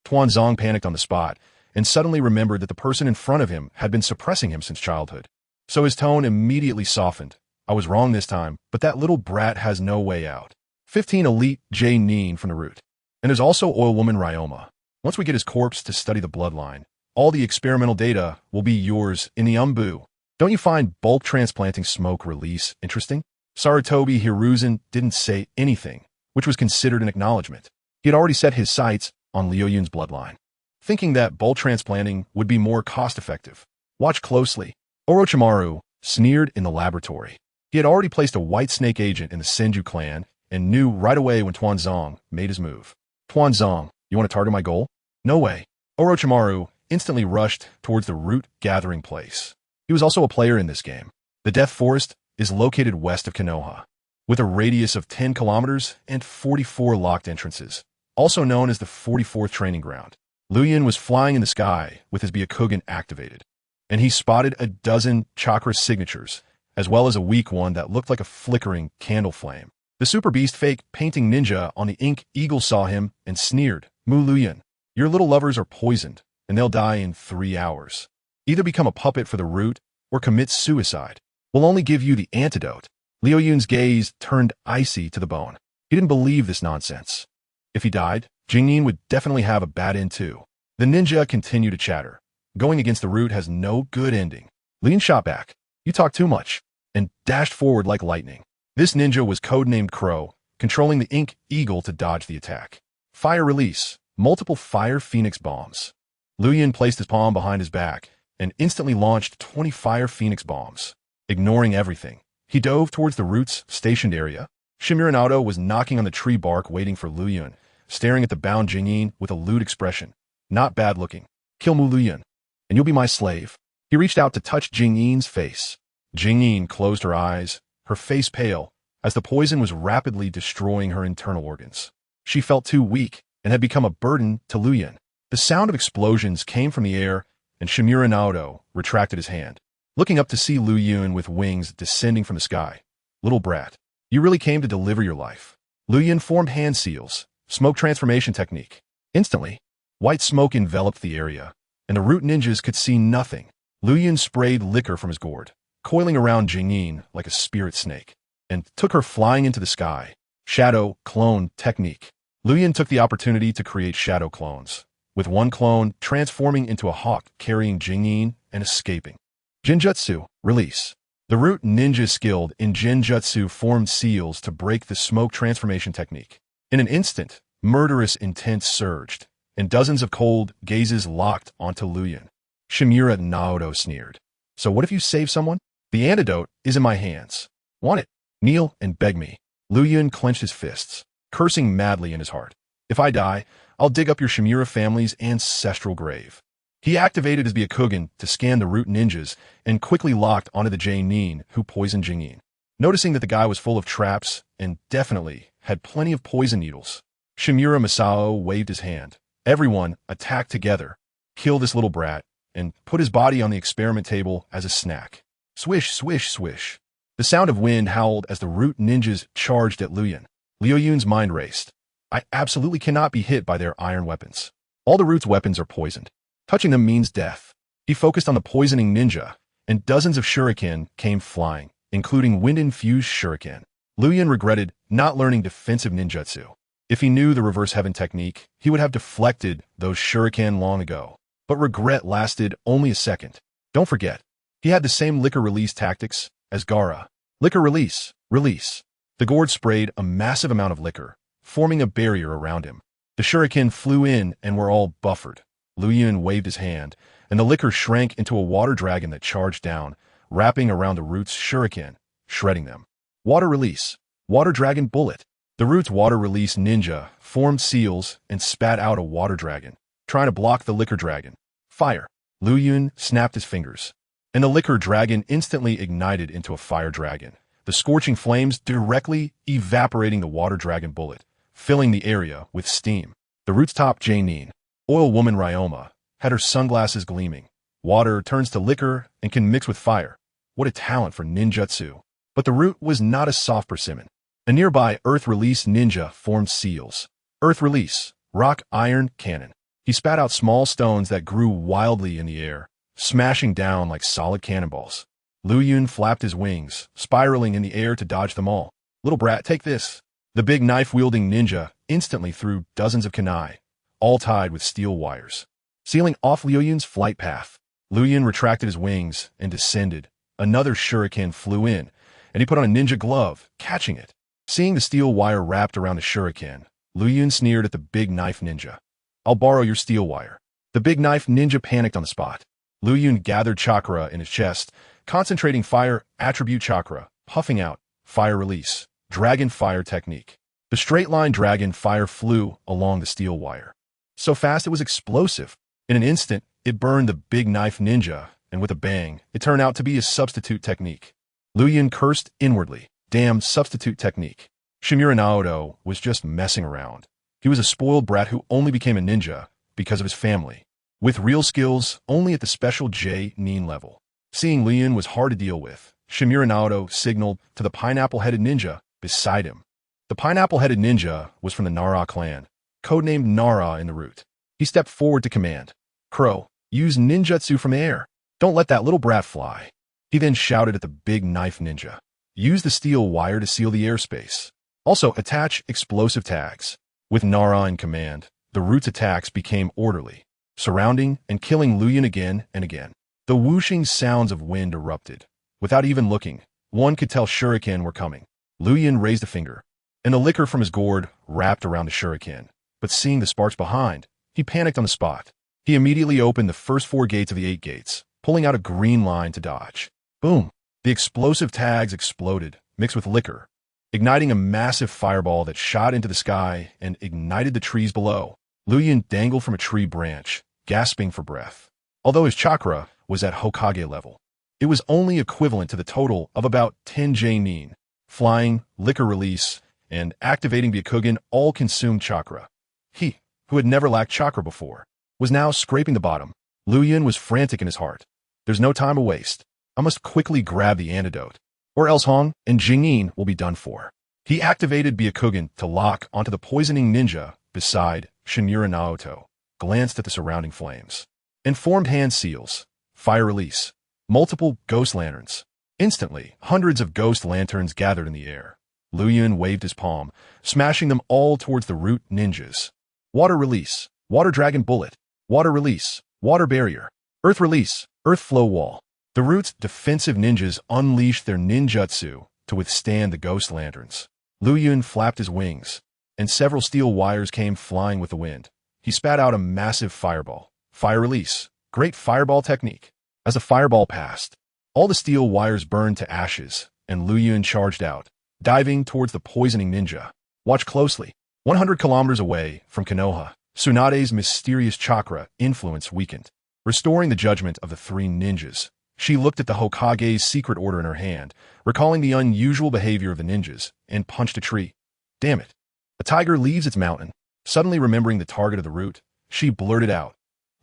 Tuanzong panicked on the spot and suddenly remembered that the person in front of him had been suppressing him since childhood. So his tone immediately softened. I was wrong this time, but that little brat has no way out. 15 elite J-Nin from the root. And there's also Oil Woman Ryoma. Once we get his corpse to study the bloodline, all the experimental data will be yours in the Umbu. Don't you find bulk transplanting smoke release interesting? Sarutobi Hiruzen didn't say anything, which was considered an acknowledgement. He had already set his sights on Liuyun's bloodline, thinking that bulk transplanting would be more cost-effective. Watch closely. Orochimaru sneered in the laboratory. He had already placed a white snake agent in the Senju clan and knew right away when Tuanzong made his move. Tuanzong, you want to target my goal? No way. Orochimaru instantly rushed towards the root gathering place. He was also a player in this game. The Death Forest is located west of Konoha, with a radius of 10 kilometers and 44 locked entrances, also known as the 44th Training Ground. Liuyun was flying in the sky with his Byakugan activated, and he spotted a dozen chakra signatures, as well as a weak one that looked like a flickering candle flame. The Super Beast fake painting ninja on the Ink Eagle saw him and sneered, Mu Liuyun, your little lovers are poisoned, and they'll die in 3 hours. Either become a puppet for the root or commit suicide. We'll only give you the antidote. Liuyun's gaze turned icy to the bone. He didn't believe this nonsense. If he died, Jingyin would definitely have a bad end too. The ninja continued to chatter. Going against the root has no good ending. Liuyun shot back. You talk too much, and dashed forward like lightning. This ninja was codenamed Crow, controlling the Ink Eagle to dodge the attack. Fire release. Multiple Fire Phoenix bombs. Liuyun placed his palm behind his back and instantly launched 20 Fire Phoenix bombs. Ignoring everything, he dove towards the root's stationed area. Shimura Naruto was knocking on the tree bark waiting for Liuyun, staring at the bound Jingyin with a lewd expression. Not bad looking. Kill Mu Liuyun, and you'll be my slave. He reached out to touch Jingyin's face. Jingyin closed her eyes, her face pale, as the poison was rapidly destroying her internal organs. She felt too weak and had become a burden to Liuyun. The sound of explosions came from the air, and Shimura Naruto retracted his hand, looking up to see Liuyun with wings descending from the sky. Little brat, you really came to deliver your life. Liuyun formed hand seals, smoke transformation technique. Instantly, white smoke enveloped the area, and the root ninjas could see nothing. Liuyun sprayed liquor from his gourd, coiling around Jingyin like a spirit snake, and took her flying into the sky. Shadow clone technique. Liuyun took the opportunity to create shadow clones, with one clone transforming into a hawk carrying Jingyin and escaping. Genjutsu, release. The root ninja skilled in Genjutsu formed seals to break the smoke transformation technique. In an instant, murderous intent surged, and dozens of cold gazes locked onto Liuyun. Shimura Naruto sneered. So what if you save someone? The antidote is in my hands. Want it? Kneel and beg me. Liuyun clenched his fists, cursing madly in his heart. If I die, I'll dig up your Shimura family's ancestral grave. He activated his Byakugan to scan the root ninjas and quickly locked onto the J-Nin who poisoned Jingyin. Noticing that the guy was full of traps and definitely had plenty of poison needles, Shimura Masao waved his hand. Everyone attack together, kill this little brat, and put his body on the experiment table as a snack. Swish, swish, swish. The sound of wind howled as the root ninjas charged at Liuyun. Liuyun's mind raced. I absolutely cannot be hit by their iron weapons. All the root's weapons are poisoned. Touching them means death. He focused on the poisoning ninja, and dozens of shuriken came flying, including wind-infused shuriken. Liuyun regretted not learning defensive ninjutsu. If he knew the reverse heaven technique, he would have deflected those shuriken long ago. But regret lasted only a second. Don't forget, he had the same liquor release tactics as Gaara. Liquor release, release. The gourd sprayed a massive amount of liquor, forming a barrier around him. The shuriken flew in and were all buffered. Liuyun waved his hand, and the liquor shrank into a water dragon that charged down, wrapping around the root's shuriken, shredding them. Water release, water dragon bullet. The root's water release ninja formed seals and spat out a water dragon, trying to block the liquor dragon. Fire. Liuyun snapped his fingers, and the liquor dragon instantly ignited into a fire dragon, the scorching flames directly evaporating the water dragon bullet, filling the area with steam. The root's top Janine, oil woman Ryoma, had her sunglasses gleaming. Water turns to liquor and can mix with fire. What a talent for ninjutsu. But the root was not a soft persimmon. A nearby Earth Release ninja formed seals. Earth Release, rock iron cannon. He spat out small stones that grew wildly in the air, smashing down like solid cannonballs. Liuyun flapped his wings, spiraling in the air to dodge them all. Little brat, take this. The big knife-wielding ninja instantly threw dozens of kunai, all tied with steel wires, sealing off Liuyun's flight path. Liuyun retracted his wings and descended. Another shuriken flew in, and he put on a ninja glove, catching it. Seeing the steel wire wrapped around the shuriken, Liuyun sneered at the big knife ninja. I'll borrow your steel wire. The big knife ninja panicked on the spot. Liuyun gathered chakra in his chest, concentrating fire attribute chakra, puffing out, fire release, dragon fire technique. The straight-line dragon fire flew along the steel wire. So fast it was explosive. In an instant, it burned the big knife ninja, and with a bang, it turned out to be his substitute technique. Liuyun cursed inwardly. Damn substitute technique. Shimura Naruto was just messing around. He was a spoiled brat who only became a ninja because of his family, with real skills only at the special J-Nin level. Seeing Liuyun was hard to deal with, Shimura Naruto signaled to the pineapple-headed ninja beside him. The pineapple-headed ninja was from the Nara clan, codenamed Nara in the root. He stepped forward to command. Crow, use ninjutsu from the air. Don't let that little brat fly. He then shouted at the big knife ninja. Use the steel wire to seal the airspace. Also, attach explosive tags. With Nara in command, the root's attacks became orderly, surrounding and killing Liuyun again and again. The whooshing sounds of wind erupted. Without even looking, one could tell shuriken were coming. Liuyun raised a finger, and the liquor from his gourd wrapped around the shuriken. But seeing the sparks behind, he panicked on the spot. He immediately opened the first 4 gates of the 8 gates, pulling out a green line to dodge. Boom! The explosive tags exploded, mixed with liquor, igniting a massive fireball that shot into the sky and ignited the trees below. Liuyun dangled from a tree branch, gasping for breath. Although his chakra was at Hokage level, it was only equivalent to the total of about 10 J-Nin. Flying, liquor release, and activating Byakugan all consumed chakra. He, who had never lacked chakra before, was now scraping the bottom. Liuyun was frantic in his heart. There's no time to waste. I must quickly grab the antidote, or else Hong and Jingyin will be done for. He activated Byakugan to lock onto the poisoning ninja beside Shimura Naruto, glanced at the surrounding flames, and formed hand seals, fire release, multiple ghost lanterns. Instantly, hundreds of ghost lanterns gathered in the air. Liuyun waved his palm, smashing them all towards the root ninjas. Water release, water dragon bullet, water release, water barrier, earth release, earth flow wall. The root's defensive ninjas unleashed their ninjutsu to withstand the ghost lanterns. Liuyun flapped his wings, and several steel wires came flying with the wind. He spat out a massive fireball. Fire release, great fireball technique. As the fireball passed, all the steel wires burned to ashes, and Liuyun charged out, diving towards the poisoning ninja. Watch closely. 100 kilometers away from Konoha, Tsunade's mysterious chakra influence weakened, restoring the judgment of the 3 ninjas. She looked at the Hokage's secret order in her hand, recalling the unusual behavior of the ninjas, and punched a tree. Damn it. A tiger leaves its mountain. Suddenly remembering the target of the root, she blurted out.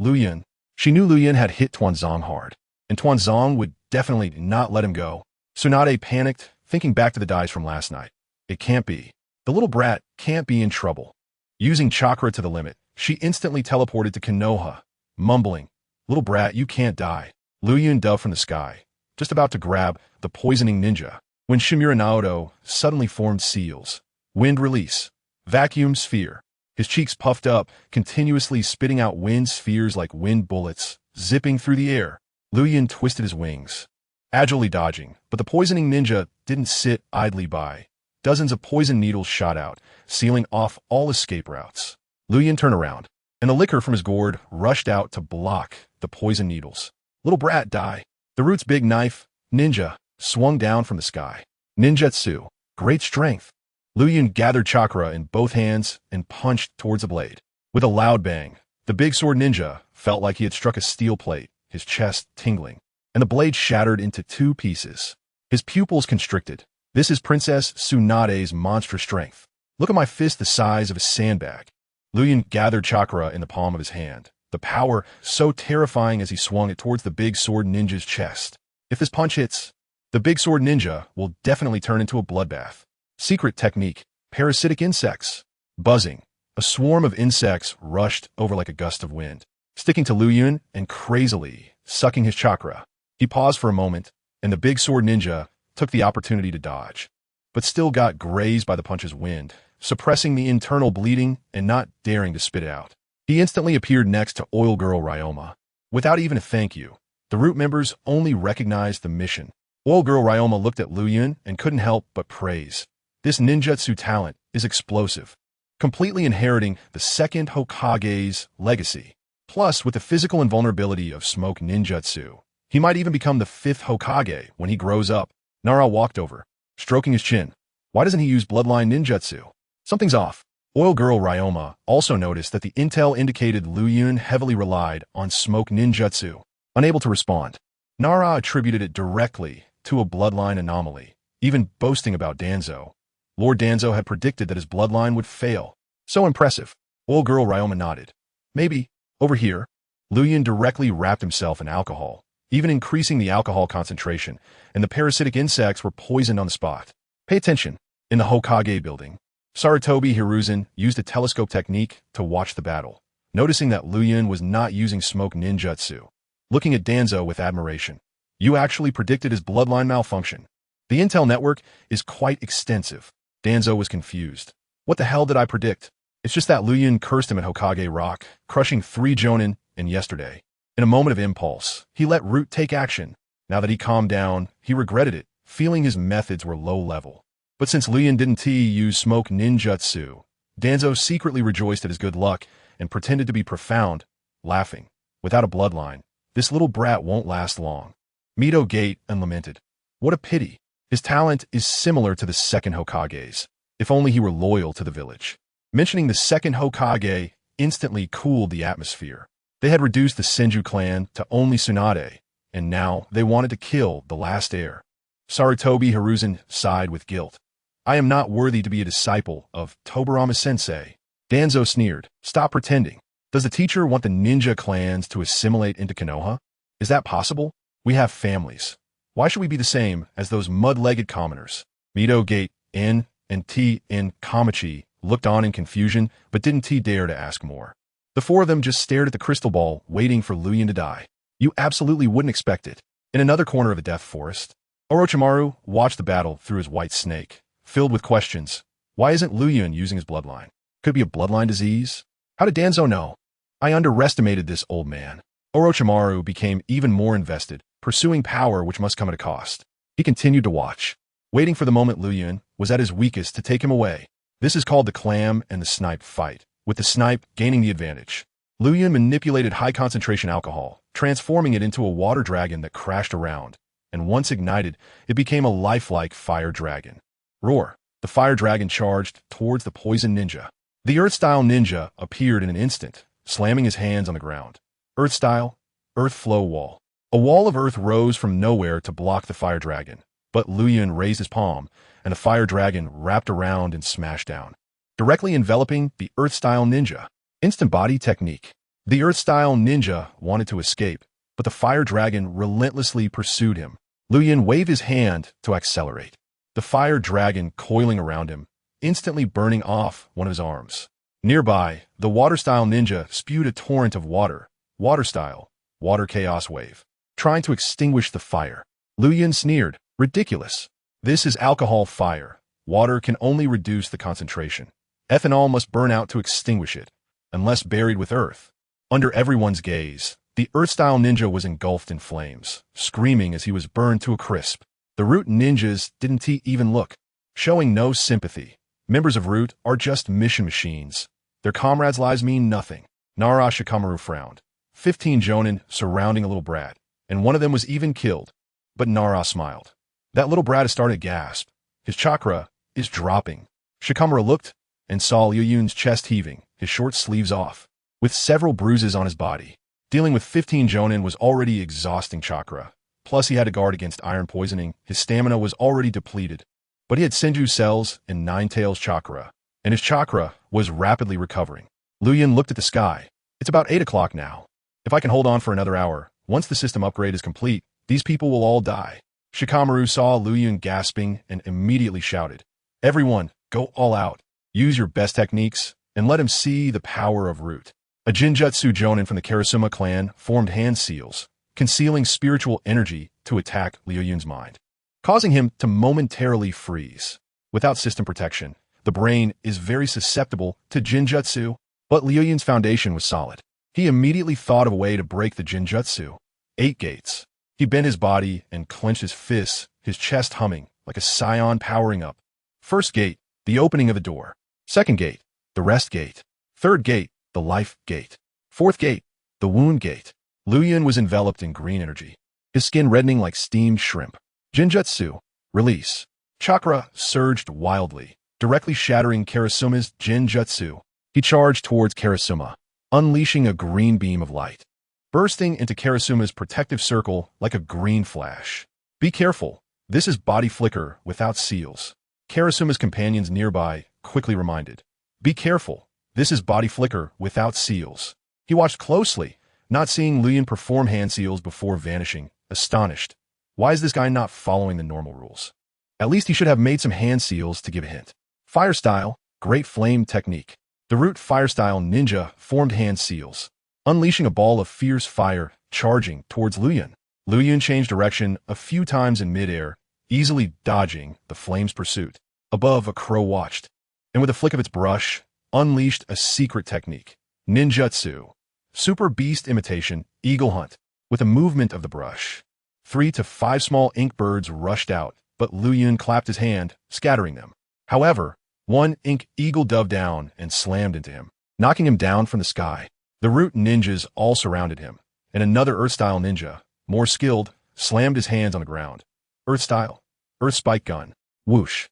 Liuyun. She knew Liuyun had hit Tuanzong hard, and Tuanzong would definitely not let him go. Tsunade panicked, thinking back to the dice from last night. It can't be. The little brat can't be in trouble. Using chakra to the limit, she instantly teleported to Konoha, mumbling, Little brat, you can't die. Liuyun dove from the sky, just about to grab the poisoning ninja, when Shimura Naruto suddenly formed seals. Wind release, Vacuum sphere. His cheeks puffed up, continuously spitting out wind spheres like wind bullets, zipping through the air. Liuyun twisted his wings, agilely dodging, but the poisoning ninja didn't sit idly by. Dozens of poison needles shot out, sealing off all escape routes. Liuyun turned around, and the liquor from his gourd rushed out to block the poison needles. Little brat, die. The root's big knife, ninja, swung down from the sky. Ninjutsu, great strength. Liuyun gathered chakra in both hands and punched towards the blade. With a loud bang, the big sword ninja felt like he had struck a steel plate, his chest tingling, and the blade shattered into 2 pieces. His pupils constricted. This is Princess Tsunade's monstrous strength. Look at my fist the size of a sandbag. Liuyun gathered chakra in the palm of his hand, the power so terrifying as he swung it towards the big sword ninja's chest. If this punch hits, the big sword ninja will definitely turn into a bloodbath. Secret technique, parasitic insects. Buzzing. A swarm of insects rushed over like a gust of wind, sticking to Liuyun and crazily sucking his chakra. He paused for a moment, and the big sword ninja took the opportunity to dodge, but still got grazed by the punch's wind, suppressing the internal bleeding and not daring to spit it out. He instantly appeared next to Oil Girl Ryoma. Without even a thank you, the root members only recognized the mission. Oil Girl Ryoma looked at Liuyun and couldn't help but praise. This ninjutsu talent is explosive, completely inheriting the second Hokage's legacy. Plus, with the physical invulnerability of smoke ninjutsu, he might even become the 5th Hokage when he grows up. Nara walked over, stroking his chin. Why doesn't he use bloodline ninjutsu? Something's off. Oil Girl Ryoma also noticed that the intel indicated Liuyun heavily relied on smoke ninjutsu. Unable to respond, Nara attributed it directly to a bloodline anomaly, even boasting about Danzo. Lord Danzo had predicted that his bloodline would fail. So impressive. Old girl Ryoma nodded. Maybe, over here. Liuyun directly wrapped himself in alcohol, even increasing the alcohol concentration, and the parasitic insects were poisoned on the spot. Pay attention. In the Hokage building, Sarutobi Hiruzen used a telescope technique to watch the battle, noticing that Liuyun was not using smoke ninjutsu. Looking at Danzo with admiration. You actually predicted his bloodline malfunction. The intel network is quite extensive. Danzo was confused. What the hell did I predict? It's just that Liuyun cursed him at Hokage Rock, crushing 3 Jonin in yesterday. In a moment of impulse, he let Root take action. Now that he calmed down, he regretted it, feeling his methods were low level. But since Liuyun didn't use smoke ninjutsu, Danzo secretly rejoiced at his good luck and pretended to be profound, laughing. Without a bloodline, this little brat won't last long. Mito gaped and lamented. What a pity. His talent is similar to the second Hokage's. If only he were loyal to the village. Mentioning the second Hokage instantly cooled the atmosphere. They had reduced the Senju clan to only Tsunade, and now they wanted to kill the last heir. Sarutobi Hiruzen sighed with guilt. I am not worthy to be a disciple of Tobirama-sensei. Danzo sneered. Stop pretending. Does the teacher want the ninja clans to assimilate into Konoha? Is that possible? We have families. Why should we be the same as those mud-legged commoners? Mito Gate, N, and T in Kamachi looked on in confusion, but didn't dare to ask more. The 4 of them just stared at the crystal ball, waiting for Liuyun to die. You absolutely wouldn't expect it. In another corner of the death forest, Orochimaru watched the battle through his white snake, filled with questions. Why isn't Liuyun using his bloodline? Could it be a bloodline disease? How did Danzo know? I underestimated this old man. Orochimaru became even more invested, pursuing power which must come at a cost. He continued to watch, waiting for the moment Liuyun was at his weakest to take him away. This is called the clam and the snipe fight, with the snipe gaining the advantage. Liuyun manipulated high-concentration alcohol, transforming it into a water dragon that crashed around, and once ignited, it became a lifelike fire dragon. Roar! The fire dragon charged towards the poison ninja. The Earth-style ninja appeared in an instant, slamming his hands on the ground. Earth-style, Earth flow wall. A wall of earth rose from nowhere to block the fire dragon, but Liuyun raised his palm, and the fire dragon wrapped around and smashed down, directly enveloping the Earth-style ninja. Instant body technique. The Earth-style ninja wanted to escape, but the fire dragon relentlessly pursued him. Liuyun waved his hand to accelerate. The fire dragon coiling around him, instantly burning off one of his arms. Nearby, the water-style ninja spewed a torrent of water, water-style, water chaos wave, trying to extinguish the fire. Liuyun sneered. Ridiculous. This is alcohol fire. Water can only reduce the concentration. Ethanol must burn out to extinguish it, unless buried with earth. Under everyone's gaze, the Earth-style ninja was engulfed in flames, screaming as he was burned to a crisp. The Root ninjas didn't even look, showing no sympathy. Members of Root are just mission machines. Their comrades' lives mean nothing. Nara Shikamaru frowned. 15 jonin surrounding a little brat, and one of them was even killed. But Nara smiled. That little brat has started to gasp. His chakra is dropping. Shikamaru looked and saw Liuyun's chest heaving, his short sleeves off, with several bruises on his body. Dealing with 15 jonin was already exhausting chakra. Plus he had to guard against iron poisoning. His stamina was already depleted. But he had Senju cells and Nine Tails chakra, and his chakra was rapidly recovering. Liuyun looked at the sky. It's about 8 o'clock now. If I can hold on for another hour, once the system upgrade is complete, these people will all die. Shikamaru saw Liuyun gasping and immediately shouted, "Everyone, go all out. Use your best techniques, and let him see the power of Root." A Jinjutsu Jonin from the Karasuma clan formed hand seals, concealing spiritual energy to attack Liuyun's mind, causing him to momentarily freeze. Without system protection, the brain is very susceptible to Jinjutsu, but Liuyun's foundation was solid. He immediately thought of a way to break the Jinjutsu. 8 gates. He bent his body and clenched his fists, his chest humming like a scion powering up. First gate, the opening of a door. Second gate, the rest gate. Third gate, the life gate. Fourth gate, the wound gate. Liuyun was enveloped in green energy, his skin reddening like steamed shrimp. Jinjutsu, release. Chakra surged wildly, directly shattering Karasuma's Jinjutsu. He charged towards Karasuma, unleashing a green beam of light, bursting into Karasuma's protective circle like a green flash. Be careful, this is body flicker without seals. Karasuma's companions nearby quickly reminded. Be careful, this is body flicker without seals. He watched closely, not seeing Liuyun perform hand seals before vanishing, astonished. Why is this guy not following the normal rules? At least he should have made some hand seals to give a hint. Fire style, great flame technique. The Root fire style ninja formed hand seals, unleashing a ball of fierce fire, charging towards Liuyun. Liuyun changed direction a few times in midair, easily dodging the flame's pursuit. Above, a crow watched, and with a flick of its brush, unleashed a secret technique. Ninjutsu. Super beast imitation, eagle hunt. With a movement of the brush, 3 to 5 small ink birds rushed out, but Liuyun clapped his hand, scattering them. However, one ink eagle dove down and slammed into him, knocking him down from the sky. The Root ninjas all surrounded him, and another Earth-style ninja, more skilled, slammed his hands on the ground. Earth-style, Earth spike gun, whoosh.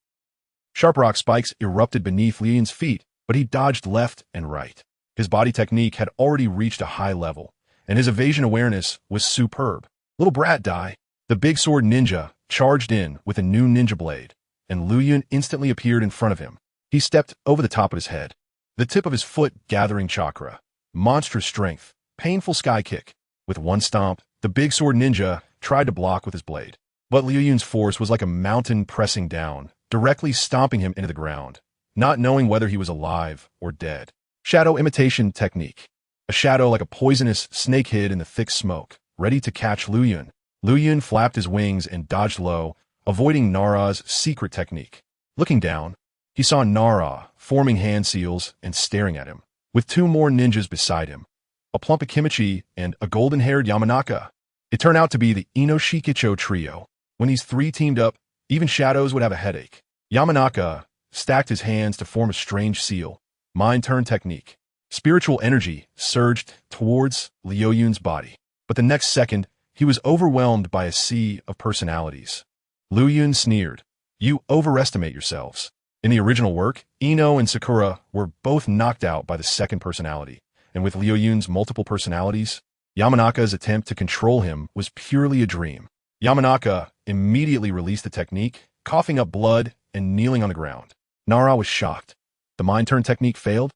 Sharp rock spikes erupted beneath Liuyun's feet, but he dodged left and right. His body technique had already reached a high level, and his evasion awareness was superb. Little brat die. The big sword ninja charged in with a new ninja blade, and Liuyun instantly appeared in front of him. He stepped over the top of his head, the tip of his foot gathering chakra. Monstrous strength, painful sky kick. With one stomp, the big sword ninja tried to block with his blade, but Liuyun's force was like a mountain pressing down, directly stomping him into the ground, not knowing whether he was alive or dead. Shadow imitation technique. A shadow like a poisonous snake hid in the thick smoke, ready to catch Liuyun. Liuyun flapped his wings and dodged low, avoiding Nara's secret technique. Looking down, he saw Nara forming hand seals and staring at him, with 2 more ninjas beside him, a plump Akimichi and a golden-haired Yamanaka. It turned out to be the Inoshikicho trio. When these 3 teamed up, even shadows would have a headache. Yamanaka stacked his hands to form a strange seal. Mind turn technique. Spiritual energy surged towards Liuyun's body, but the next second, he was overwhelmed by a sea of personalities. Liuyun sneered. You overestimate yourselves. In the original work, Ino and Sakura were both knocked out by the second personality, and with Liuyun's multiple personalities, Yamanaka's attempt to control him was purely a dream. Yamanaka immediately released the technique, coughing up blood and kneeling on the ground. Nara was shocked. The mind turn technique failed?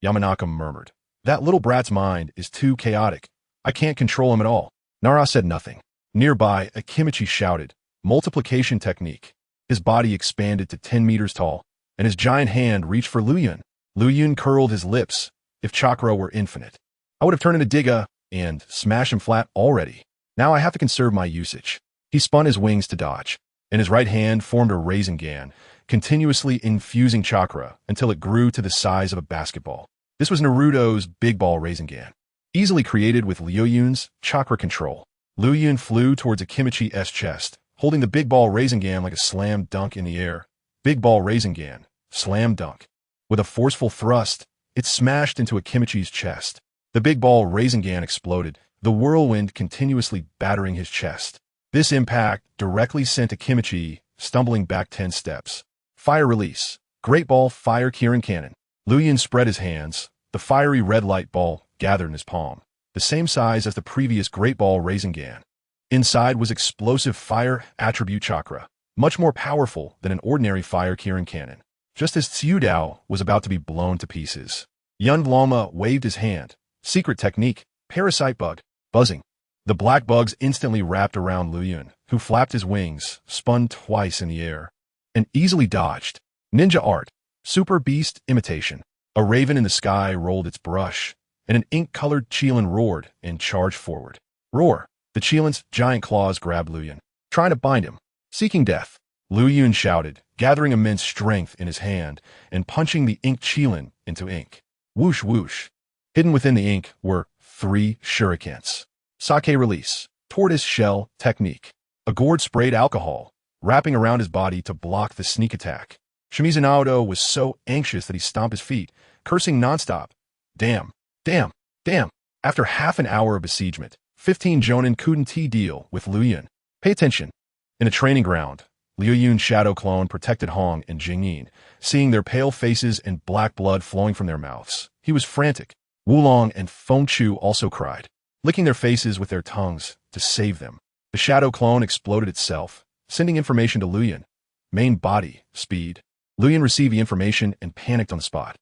Yamanaka murmured. That little brat's mind is too chaotic. I can't control him at all. Nara said nothing. Nearby, Akimichi shouted, multiplication technique. His body expanded to 10 meters tall, and his giant hand reached for Liuyun. Liuyun curled his lips. If chakra were infinite, I would have turned into Digga and smashed him flat already. Now I have to conserve my usage. He spun his wings to dodge, and his right hand formed a Rasengan, continuously infusing chakra until it grew to the size of a basketball. This was Naruto's Big Ball Rasengan, easily created with Liuyun's chakra control. Liuyun flew towards Akimichi's chest, holding the Big Ball Rasengan like a slam dunk in the air. Big Ball Rasengan, slam dunk. With a forceful thrust, it smashed into Akimichi's chest. The Big Ball Rasengan exploded, the whirlwind continuously battering his chest. This impact directly sent Akimichi stumbling back 10 steps. Fire release. Great Ball Fire Kirin Cannon. Liuyun spread his hands. The fiery red light ball gathered in his palm, the same size as the previous Great Ball Rasengan. Inside was explosive fire attribute chakra, much more powerful than an ordinary fire Kirin cannon. Just as Tsudao was about to be blown to pieces, Yundloma waved his hand. Secret technique, parasite bug, buzzing. The black bugs instantly wrapped around Liuyun, who flapped his wings, spun twice in the air, and easily dodged. Ninja art, super beast imitation. A raven in the sky rolled its brush, and an ink-colored Qilin roared and charged forward. Roar! The Qilin's giant claws grabbed Liuyun, trying to bind him. Seeking death, Liuyun shouted, gathering immense strength in his hand and punching the ink Qilin into ink. Whoosh whoosh. Hidden within the ink were 3 shurikens. Sake release, tortoise shell technique. A gourd sprayed alcohol, wrapping around his body to block the sneak attack. Shimizu Naoto was so anxious that he stomped his feet, cursing nonstop. Damn, damn, damn. After half an hour of besiegement, 15 Jonin couldn't deal with Liuyun. Pay attention. In a training ground, Liuyun's shadow clone protected Hong and Jingyin, seeing their pale faces and black blood flowing from their mouths. He was frantic. Wulong and Fengchu also cried, licking their faces with their tongues to save them. The shadow clone exploded itself, sending information to Liuyun. Main body, speed. Liuyun received the information and panicked on the spot.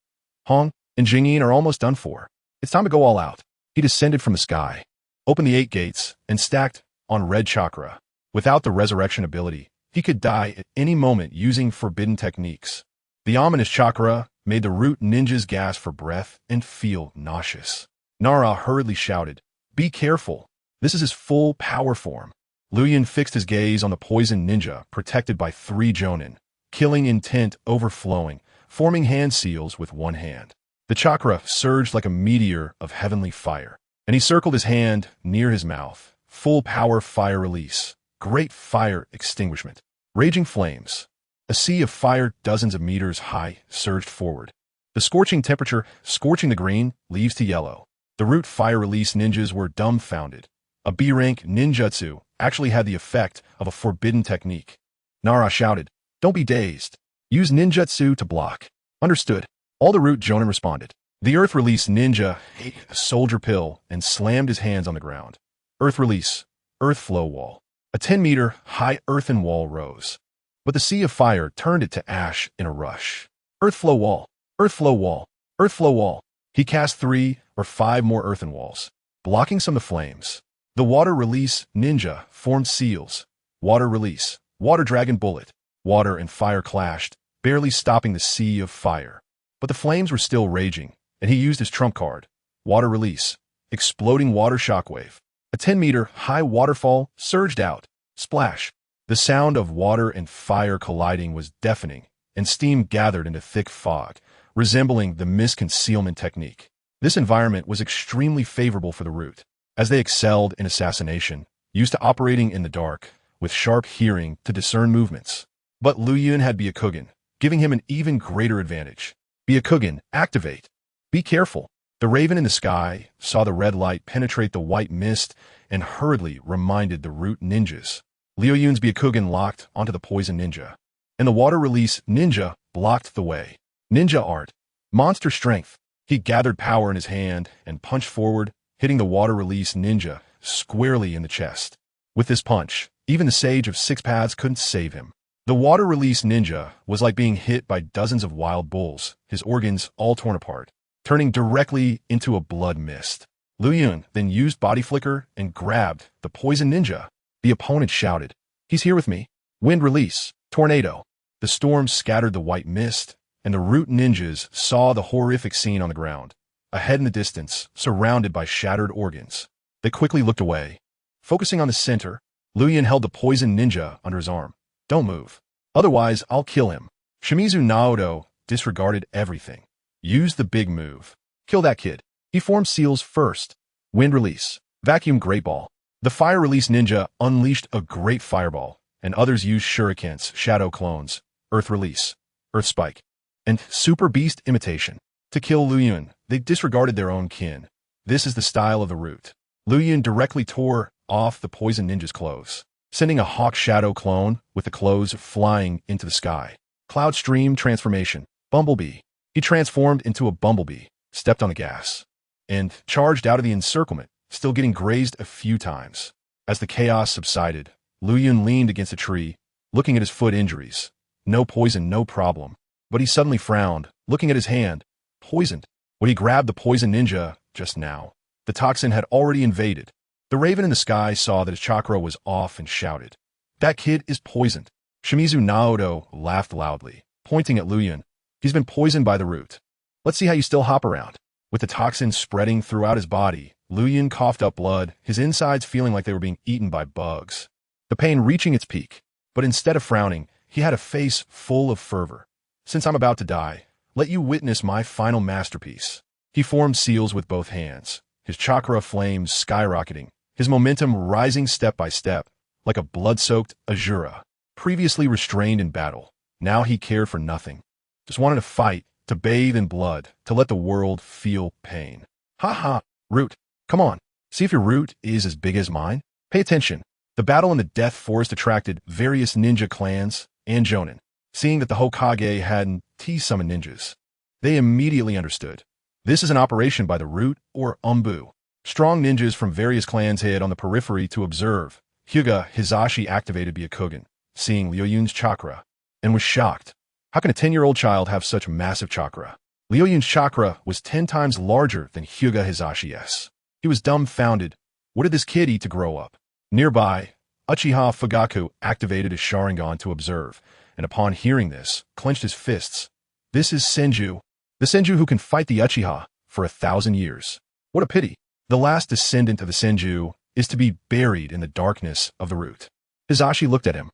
Hong and Jingyin are almost done for. It's time to go all out. He descended from the sky, opened the 8 gates, and stacked on red chakra. Without the resurrection ability, he could die at any moment using forbidden techniques. The ominous chakra made the root ninjas gasp for breath and feel nauseous. Nara hurriedly shouted, "Be careful. This is his full power form." Liuyun fixed his gaze on the poison ninja protected by 3 Jonin, killing intent overflowing, forming hand seals with one hand. The chakra surged like a meteor of heavenly fire, and he circled his hand near his mouth. Full power fire release. Great fire extinguishment. Raging flames. A sea of fire dozens of meters high surged forward. The scorching temperature scorching the green leaves to yellow. The root fire release ninjas were dumbfounded. A B-rank ninjutsu actually had the effect of a forbidden technique. Nara shouted, "Don't be dazed. Use ninjutsu to block." Understood. All the root Jonin responded. The earth release ninja ate a soldier pill and slammed his hands on the ground. Earth release. Earth flow wall. A 10-meter high earthen wall rose, but the sea of fire turned it to ash in a rush. Earth flow wall. Earth flow wall. Earth flow wall. He cast 3 or 5 more earthen walls, blocking some of the flames. The water release ninja formed seals. Water release. Water dragon bullet. Water and fire clashed, barely stopping the sea of fire. But the flames were still raging, and he used his trump card. Water release. Exploding water shockwave. A 10-meter high waterfall surged out. Splash. The sound of water and fire colliding was deafening, and steam gathered into thick fog, resembling the mist concealment technique. This environment was extremely favorable for the root, as they excelled in assassination, used to operating in the dark, with sharp hearing to discern movements. But Liuyun had Byakugan, giving him an even greater advantage. Byakugan, activate. Be careful. The raven in the sky saw the red light penetrate the white mist and hurriedly reminded the root ninjas. Liuyun's Byakugan locked onto the poison ninja, and the water release ninja blocked the way. Ninja art. Monster strength. He gathered power in his hand and punched forward, hitting the water release ninja squarely in the chest. With this punch, even the Sage of 6 Paths couldn't save him. The water release ninja was like being hit by dozens of wild bulls, his organs all torn apart, turning directly into a blood mist. Liuyun then used body flicker and grabbed the poison ninja. The opponent shouted, "He's here with me." Wind release. Tornado. The storm scattered the white mist, and the root ninjas saw the horrific scene on the ground, ahead in the distance, surrounded by shattered organs. They quickly looked away. Focusing on the center, Liuyun held the poison ninja under his arm. "Don't move. Otherwise, I'll kill him." Shimizu Naoto disregarded everything. Used the big move. Kill that kid. He formed seals first. Wind release. Vacuum great ball. The fire release ninja unleashed a great fireball, and others used shurikens, shadow clones, earth release, earth spike, and super beast imitation. To kill Liuyun, they disregarded their own kin. This is the style of the root. Liuyun directly tore off the poison ninja's clothes, sending a hawk shadow clone with the clothes flying into the sky. Cloud stream transformation. Bumblebee. He transformed into a bumblebee, stepped on the gas, and charged out of the encirclement, still getting grazed a few times. As the chaos subsided, Liuyun leaned against a tree, looking at his foot injuries. No poison, no problem. But he suddenly frowned, looking at his hand. Poisoned. When he grabbed the poison ninja just now, the toxin had already invaded. The raven in the sky saw that his chakra was off and shouted, "That kid is poisoned." Shimizu Naoto laughed loudly, pointing at Liuyun. "He's been poisoned by the root. Let's see how you still hop around." With the toxin spreading throughout his body, Liuyun coughed up blood, his insides feeling like they were being eaten by bugs. The pain reaching its peak, but instead of frowning, he had a face full of fervor. "Since I'm about to die, let you witness my final masterpiece." He formed seals with both hands, his chakra flames skyrocketing, his momentum rising step by step, like a blood-soaked Azura. Previously restrained in battle, now he cared for nothing. Just wanted to fight, to bathe in blood, to let the world feel pain. "Ha ha, root. Come on, see if your root is as big as mine." Pay attention. The battle in the Death Forest attracted various ninja clans and jonin. Seeing that the Hokage hadn't summoned ninjas, they immediately understood. This is an operation by the root or Umbu. Strong ninjas from various clans hid on the periphery to observe. Hyuga Hizashi activated Byakugan, seeing Liuyun's chakra, and was shocked. How can a 10-year-old child have such massive chakra? Liuyun's chakra was 10 times larger than Hyuga Hizashi's. He was dumbfounded. What did this kid eat to grow up? Nearby, Uchiha Fugaku activated his Sharingan to observe, and upon hearing this, clenched his fists. This is Senju, the Senju who can fight the Uchiha for 1,000 years. What a pity. The last descendant of the Senju is to be buried in the darkness of the root. Hizashi looked at him.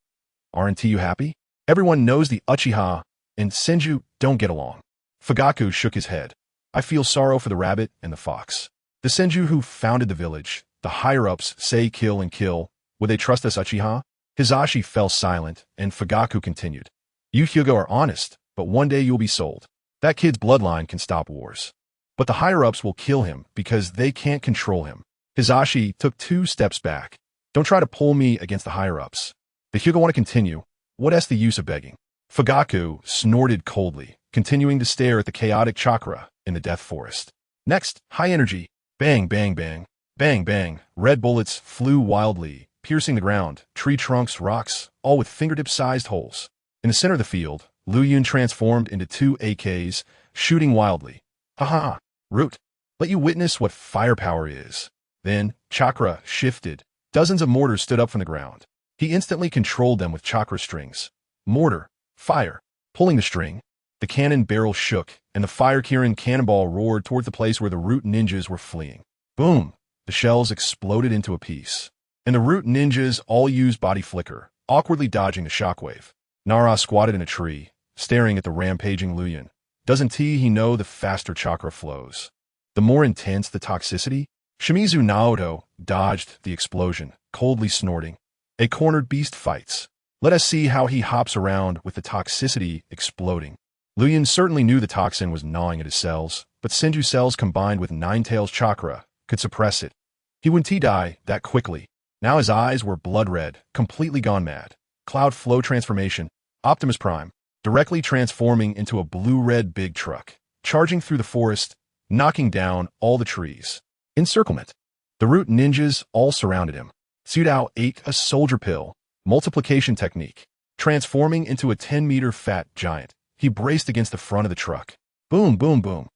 Aren't you happy? Everyone knows the Uchiha and Senju don't get along. Fugaku shook his head. I feel sorrow for the rabbit and the fox. The Senju who founded the village, the higher-ups say kill and kill. Would they trust us Uchiha? Hizashi fell silent, and Fugaku continued. You Hyuga are honest, but one day you'll be sold. That kid's bloodline can stop wars. But the higher-ups will kill him because they can't control him. Hizashi took 2 steps back. Don't try to pull me against the higher-ups. The Hyuga want to continue. What's the use of begging? Fugaku snorted coldly, continuing to stare at the chaotic chakra in the Death Forest. Next, high energy. Bang, bang, bang. Bang, bang. Red bullets flew wildly, piercing the ground, tree trunks, rocks, all with fingertip-sized holes. In the center of the field, Liuyun transformed into 2 AKs, shooting wildly. Ha! Root, let you witness what firepower is. Then, chakra shifted. Dozens of mortars stood up from the ground. He instantly controlled them with chakra strings. Mortar, fire. Pulling the string, the cannon barrel shook, and the fire-Kirin cannonball roared towards the place where the root ninjas were fleeing. Boom! The shells exploded into a piece. And the root ninjas all used body flicker, awkwardly dodging the shockwave. Nara squatted in a tree, staring at the rampaging Liuyun. Doesn't he know the faster chakra flows? The more intense the toxicity? Shimizu Naoto dodged the explosion, coldly snorting. A cornered beast fights. Let us see how he hops around with the toxicity exploding. Liuyun certainly knew the toxin was gnawing at his cells, but Senju cells combined with Nine-Tails chakra could suppress it. He wouldn't die that quickly. Now his eyes were blood red, completely gone mad. Cloud flow transformation, Optimus Prime, directly transforming into a blue-red big truck, charging through the forest, knocking down all the trees. Encirclement. The root ninjas all surrounded him. Sudao ate a soldier pill, multiplication technique, transforming into a 10-meter fat giant. He braced against the front of the truck. Boom, boom, boom.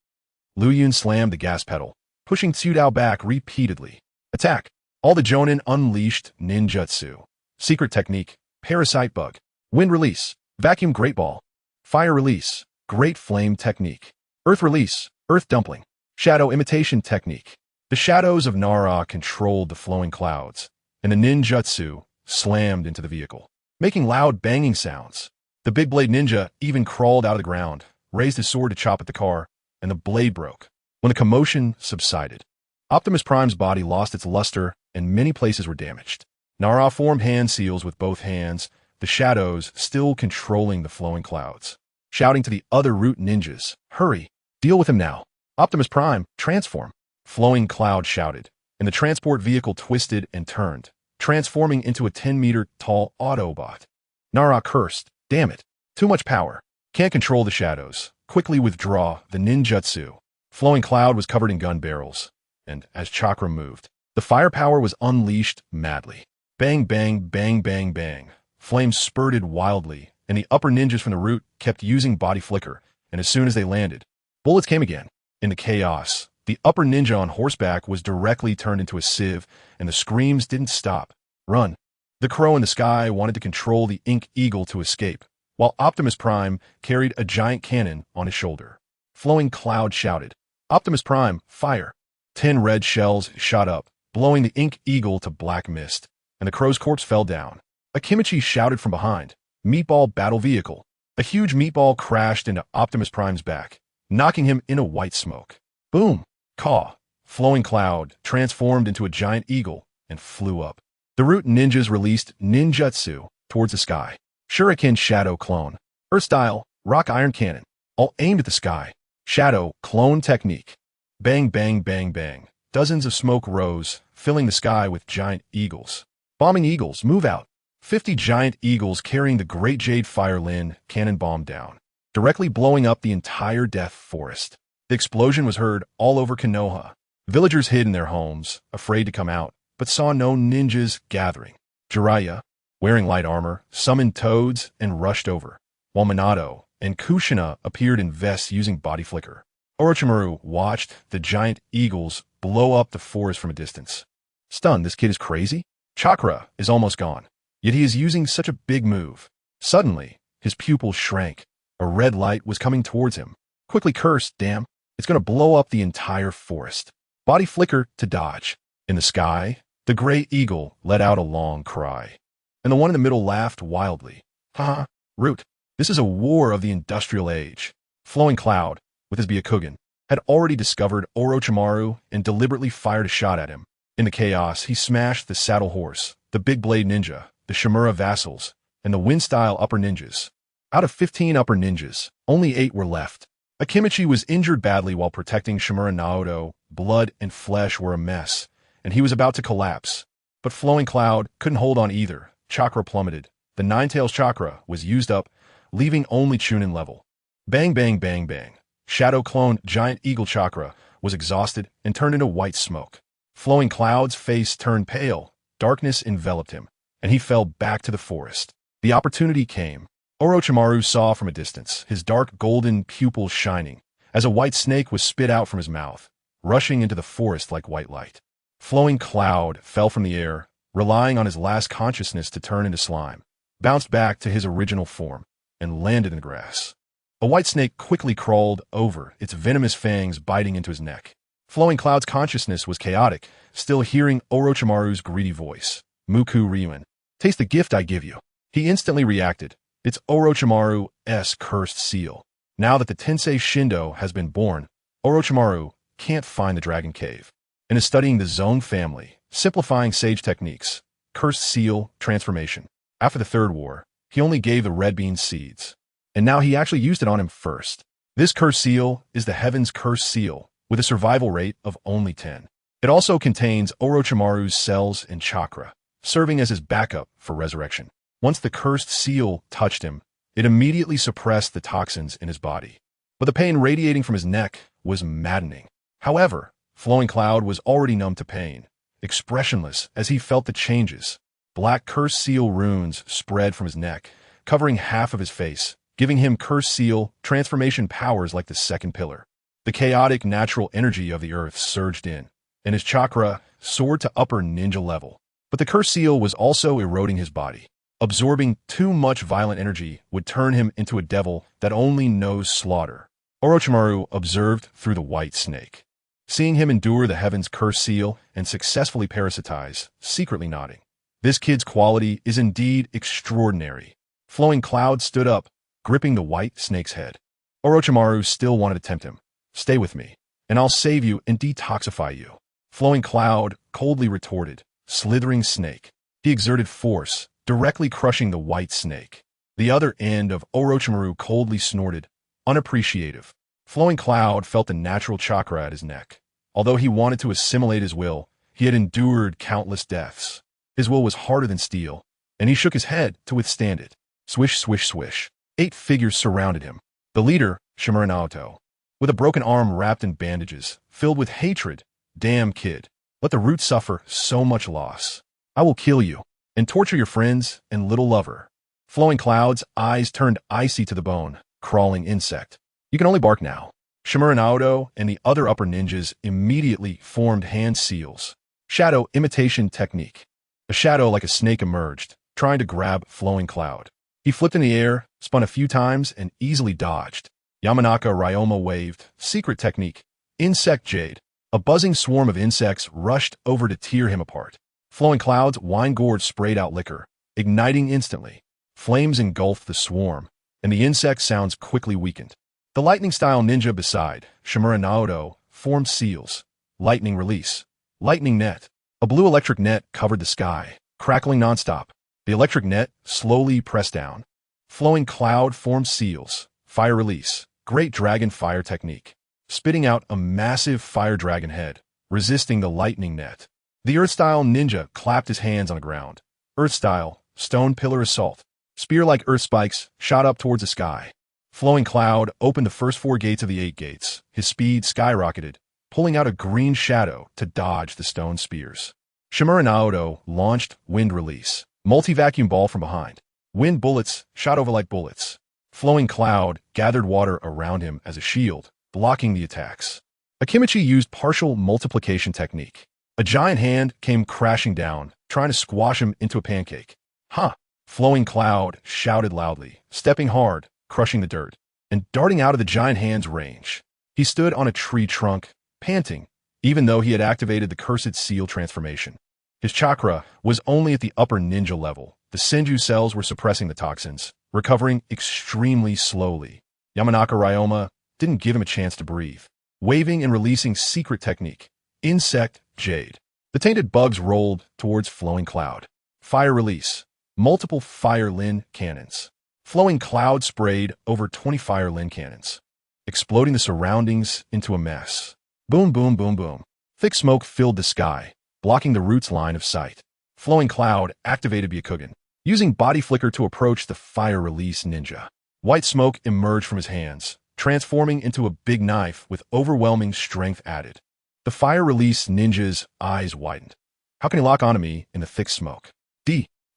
Liuyun slammed the gas pedal, pushing Sudao back repeatedly. Attack. All the Jonin unleashed ninjutsu. Secret technique, parasite bug. Wind release, vacuum great ball. Fire release, great flame technique. Earth release, earth dumpling. Shadow imitation technique. The shadows of Nara controlled the flowing clouds, and the ninjutsu slammed into the vehicle, making loud banging sounds. The big blade ninja even crawled out of the ground, raised his sword to chop at the car, and the blade broke. When the commotion subsided, Optimus Prime's body lost its luster and many places were damaged. Nara formed hand seals with both hands, the shadows still controlling the flowing clouds, shouting to the other Root ninjas, "Hurry! Deal with him now! Optimus Prime, transform!" Flowing Cloud shouted, and the transport vehicle twisted and turned, transforming into a 10-meter-tall Autobot. Nara cursed, "Damn it! Too much power! Can't control the shadows. Quickly withdraw the ninjutsu." Flowing Cloud was covered in gun barrels, and as chakra moved, the firepower was unleashed madly. Bang, bang, bang, bang, bang. Flames spurted wildly, and the upper ninjas from the Root kept using body flicker, and as soon as they landed, bullets came again. In the chaos, the upper ninja on horseback was directly turned into a sieve, and the screams didn't stop. "Run!" The crow in the sky wanted to control the Ink Eagle to escape, while Optimus Prime carried a giant cannon on his shoulder. Flowing Cloud shouted, "Optimus Prime, fire!" 10 red shells shot up, blowing the Ink Eagle to black mist, and the crow's corpse fell down. Akimichi shouted from behind, "Meatball battle vehicle!" A huge meatball crashed into Optimus Prime's back, knocking him into white smoke. Boom! Caw! Flowing Cloud transformed into a giant eagle and flew up. The Root ninjas released ninjutsu towards the sky. Shuriken Shadow Clone, Earth Style, Rock Iron Cannon, all aimed at the sky. Shadow Clone Technique. Bang, bang, bang, bang. Dozens of smoke rose, filling the sky with giant eagles. Bombing eagles, move out. 50 giant eagles carrying the Great Jade Fire Lin cannon bombed down, directly blowing up the entire Death Forest. The explosion was heard all over Konoha. Villagers hid in their homes, afraid to come out, but saw no ninjas gathering. Jiraiya, wearing light armor, summoned toads and rushed over, while Minato and Kushina appeared in vests using body flicker. Orochimaru watched the giant eagles blow up the forest from a distance. Stunned, this kid is crazy? Chakra is almost gone, yet he is using such a big move. Suddenly, his pupils shrank. A red light was coming towards him. Quickly cursed, "Damn, it's going to blow up the entire forest." Body flicker to dodge. In the sky, the gray eagle let out a long cry, and the one in the middle laughed wildly. "Haha, Root, this is a war of the industrial age." Flowing Cloud, with his Byakugan, had already discovered Orochimaru and deliberately fired a shot at him. In the chaos, he smashed the saddle horse, the big blade ninja, the Shimura vassals, and the wind-style upper ninjas. Out of 15 upper ninjas, only 8 were left. Akimichi was injured badly while protecting Shimura Naoto. Blood and flesh were a mess, and he was about to collapse. But Flowing Cloud couldn't hold on either. Chakra plummeted. The Nine-Tails chakra was used up, leaving only Chunin level. Bang, bang, bang, bang. Shadow Clone Giant Eagle chakra was exhausted and turned into white smoke. Flowing Cloud's face turned pale. Darkness enveloped him, and he fell back to the forest. The opportunity came. Orochimaru saw from a distance, his dark golden pupils shining, as a white snake was spit out from his mouth, rushing into the forest like white light. Flowing Cloud fell from the air, relying on his last consciousness to turn into slime, bounced back to his original form, and landed in the grass. A white snake quickly crawled over, its venomous fangs biting into his neck. Flowing Cloud's consciousness was chaotic, still hearing Orochimaru's greedy voice. "Muku Ryuin, taste the gift I give you." He instantly reacted. It's Orochimaru's cursed seal. Now that the Tensei Shindo has been born, Orochimaru can't find the Dragon Cave, and is studying the Zone family, simplifying sage techniques. Cursed seal transformation. After the Third War, he only gave the red bean seeds, and now he actually used it on him first. This cursed seal is the Heaven's Cursed Seal, with a survival rate of only 10. It also contains Orochimaru's cells and chakra, serving as his backup for resurrection. Once the cursed seal touched him, it immediately suppressed the toxins in his body. But the pain radiating from his neck was maddening. However, Flowing Cloud was already numb to pain, expressionless as he felt the changes. Black cursed seal runes spread from his neck, covering half of his face, giving him cursed seal transformation powers like the second pillar. The chaotic natural energy of the earth surged in, and his chakra soared to upper ninja level. But the cursed seal was also eroding his body. Absorbing too much violent energy would turn him into a devil that only knows slaughter. Orochimaru observed through the white snake, seeing him endure the Heaven's Cursed Seal and successfully parasitize, secretly nodding. This kid's quality is indeed extraordinary. Flowing Cloud stood up, gripping the white snake's head. Orochimaru still wanted to tempt him. Stay with me, and I'll save you and detoxify you. Flowing Cloud coldly retorted, slithering snake. He exerted force, directly crushing the white snake. The other end of Orochimaru coldly snorted, unappreciative. Flowing Cloud felt the natural chakra at his neck. Although he wanted to assimilate his will, he had endured countless deaths. His will was harder than steel, and he shook his head to withstand it. Swish, swish, swish. 8 figures surrounded him. The leader, Shimura Naruto, with a broken arm wrapped in bandages, filled with hatred. Damn kid. Let the root suffer so much loss. I will kill you, and torture your friends and little lover. Flowing Cloud's eyes turned icy to the bone. Crawling insect. You can only bark now. Shimura Naruto and the other upper ninjas immediately formed hand seals. Shadow imitation technique. A shadow like a snake emerged, trying to grab Flowing Cloud. He flipped in the air, spun a few times, and easily dodged. Yamanaka Ryoma waved. Secret technique. Insect Jade. A buzzing swarm of insects rushed over to tear him apart. Flowing Cloud's wine gourd sprayed out liquor, igniting instantly. Flames engulfed the swarm, and the insect sounds quickly weakened. The lightning-style ninja beside Shimura Naruto formed seals. Lightning release. Lightning net. A blue electric net covered the sky, crackling nonstop. The electric net slowly pressed down. Flowing Cloud formed seals. Fire release. Great dragon fire technique. Spitting out a massive fire dragon head, resisting the lightning net. The Earth-style ninja clapped his hands on the ground. Earth-style, stone pillar assault. Spear-like earth spikes shot up towards the sky. Flowing Cloud opened the first 4 gates of the 8 gates. His speed skyrocketed, pulling out a green shadow to dodge the stone spears. Shimura Naruto launched Wind Release. Multi-vacuum ball from behind. Wind bullets shot over like bullets. Flowing Cloud gathered water around him as a shield, blocking the attacks. Akimichi used partial multiplication technique. A giant hand came crashing down, trying to squash him into a pancake. Ha! Flowing Cloud shouted loudly, stepping hard, crushing the dirt, and darting out of the giant hand's range. He stood on a tree trunk, panting, even though he had activated the cursed seal transformation. His chakra was only at the upper ninja level. The Senju cells were suppressing the toxins, recovering extremely slowly. Yamanaka Ryoma didn't give him a chance to breathe. Waving and releasing secret technique. Insect Jade. The tainted bugs rolled towards Flowing Cloud. Fire release. Multiple Fire Lin cannons. Flowing Cloud sprayed over 20 Fire Lin cannons, exploding the surroundings into a mess. Boom, boom, boom, boom. Thick smoke filled the sky, blocking the root's line of sight. Flowing Cloud activated Byakugan, using body flicker to approach the fire release ninja. White smoke emerged from his hands, transforming into a big knife with overwhelming strength added. The fire release ninja's eyes widened. How can he lock onto me in the thick smoke?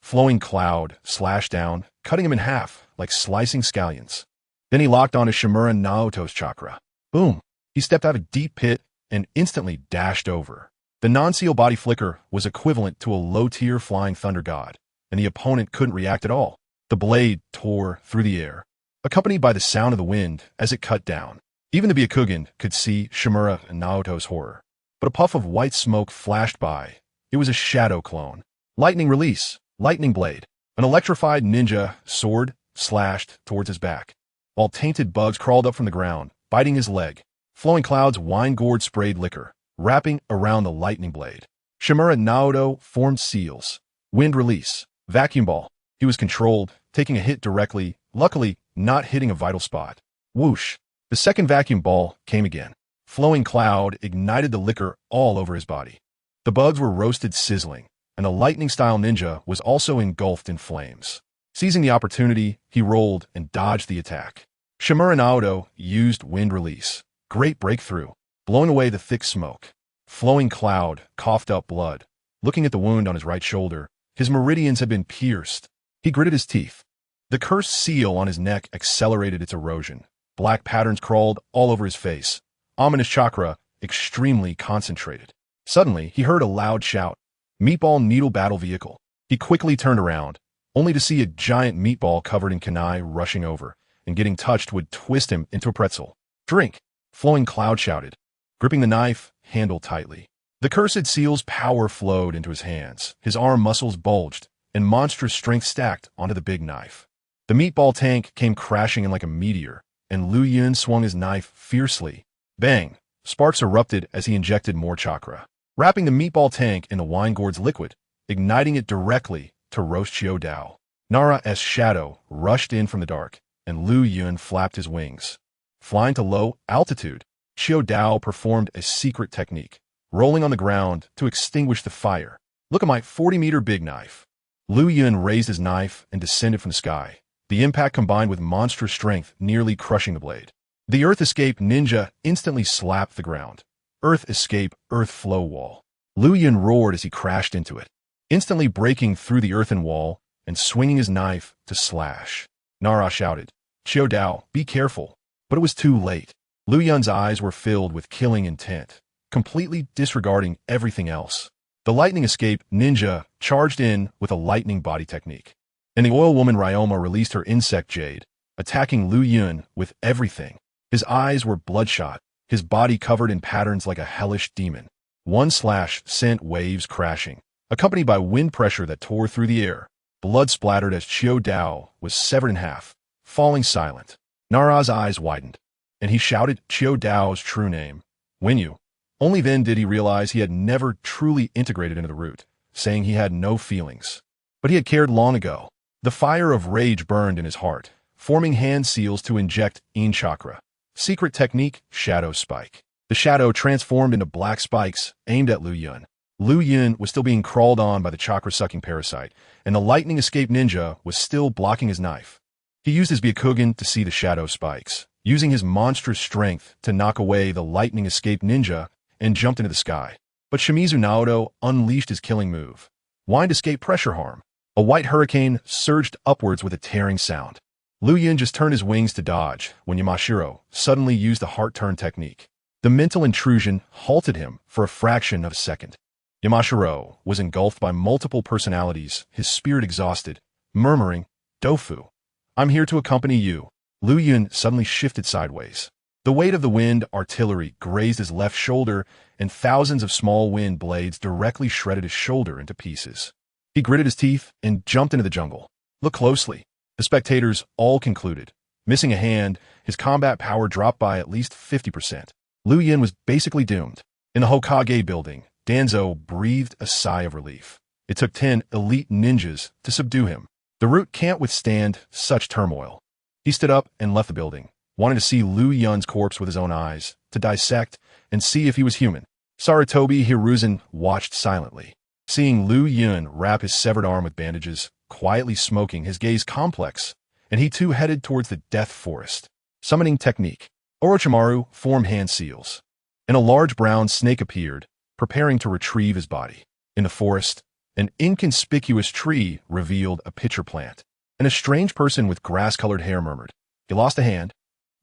Flowing Cloud slashed down, cutting him in half like slicing scallions. Then he locked onto Shimura Naruto's chakra. Boom! He stepped out of a deep pit and instantly dashed over. The non-seal body flicker was equivalent to a low-tier flying thunder god, and the opponent couldn't react at all. The blade tore through the air, accompanied by the sound of the wind as it cut down. Even the Byakugan could see Shimura Naruto's horror. But a puff of white smoke flashed by. It was a shadow clone. Lightning release. Lightning blade. An electrified ninja sword slashed towards his back, while tainted bugs crawled up from the ground, biting his leg. Flowing Cloud's wine gourd sprayed liquor, wrapping around the lightning blade. Shimura Naruto formed seals. Wind release. Vacuum ball. He was controlled, taking a hit directly, luckily not hitting a vital spot. Whoosh. The second vacuum ball came again. Flowing Cloud ignited the liquor all over his body. The bugs were roasted sizzling, and the lightning-style ninja was also engulfed in flames. Seizing the opportunity, he rolled and dodged the attack. Shimura Naruto used Wind Release. Great breakthrough, blowing away the thick smoke. Flowing Cloud coughed up blood. Looking at the wound on his right shoulder, his meridians had been pierced. He gritted his teeth. The cursed seal on his neck accelerated its erosion. Black patterns crawled all over his face. Ominous chakra extremely concentrated. Suddenly, he heard a loud shout. Meatball needle battle vehicle. He quickly turned around, only to see a giant meatball covered in kunai rushing over, and getting touched would twist him into a pretzel. Drink! Flowing Cloud shouted, gripping the knife handle tightly. The cursed seal's power flowed into his hands. His arm muscles bulged, and monstrous strength stacked onto the big knife. The meatball tank came crashing in like a meteor, and Liuyun swung his knife fiercely. Bang! Sparks erupted as he injected more chakra, wrapping the meatball tank in the wine gourd's liquid, igniting it directly to roast Xiao Dao. Nara's shadow rushed in from the dark, and Liuyun flapped his wings. Flying to low altitude, Xiao Dao performed a secret technique, rolling on the ground to extinguish the fire. Look at my 40-meter big knife. Liuyun raised his knife and descended from the sky. The impact combined with monstrous strength, nearly crushing the blade. The Earth Escape ninja instantly slapped the ground. Earth Escape, Earth Flow Wall. Liuyun roared as he crashed into it, instantly breaking through the earthen wall and swinging his knife to slash. Nara shouted, "Xiao Dao, be careful." But it was too late. Liuyun's eyes were filled with killing intent, completely disregarding everything else. The Lightning Escape ninja charged in with a lightning body technique, and the oil woman Ryoma released her insect jade, attacking Liuyun with everything. His eyes were bloodshot, his body covered in patterns like a hellish demon. One slash sent waves crashing, accompanied by wind pressure that tore through the air. Blood splattered as Xiao Dao was severed in half, falling silent. Nara's eyes widened, and he shouted Xiao Dao's true name, Wenyu. Only then did he realize he had never truly integrated into the root, saying he had no feelings. But he had cared long ago. The fire of rage burned in his heart, forming hand seals to inject Yin chakra. Secret technique, Shadow Spike. The shadow transformed into black spikes aimed at Liuyun. Liuyun was still being crawled on by the chakra-sucking parasite, and the Lightning Escape ninja was still blocking his knife. He used his Byakugan to see the shadow spikes, using his monstrous strength to knock away the Lightning Escape ninja and jumped into the sky. But Shimizu Naruto unleashed his killing move. Wind Escape Pressure Harm. A white hurricane surged upwards with a tearing sound. Liuyun just turned his wings to dodge when Yamashiro suddenly used the heart turn technique. The mental intrusion halted him for a fraction of a second. Yamashiro was engulfed by multiple personalities, his spirit exhausted, murmuring, "Dofu, I'm here to accompany you." Liuyun suddenly shifted sideways. The weight of the wind artillery grazed his left shoulder, and thousands of small wind blades directly shredded his shoulder into pieces. He gritted his teeth and jumped into the jungle. Look closely. The spectators all concluded. Missing a hand, his combat power dropped by at least 50%. Liuyun was basically doomed. In the Hokage building, Danzo breathed a sigh of relief. It took 10 elite ninjas to subdue him. The root can't withstand such turmoil. He stood up and left the building, wanting to see Liuyun's corpse with his own eyes, to dissect and see if he was human. Sarutobi Hiruzen watched silently, seeing Liuyun wrap his severed arm with bandages, quietly smoking, his gaze complex, and he too headed towards the death forest. Summoning technique. Orochimaru formed hand seals, and a large brown snake appeared, preparing to retrieve his body. In the forest, an inconspicuous tree revealed a pitcher plant, and a strange person with grass-colored hair murmured, "You lost a hand?"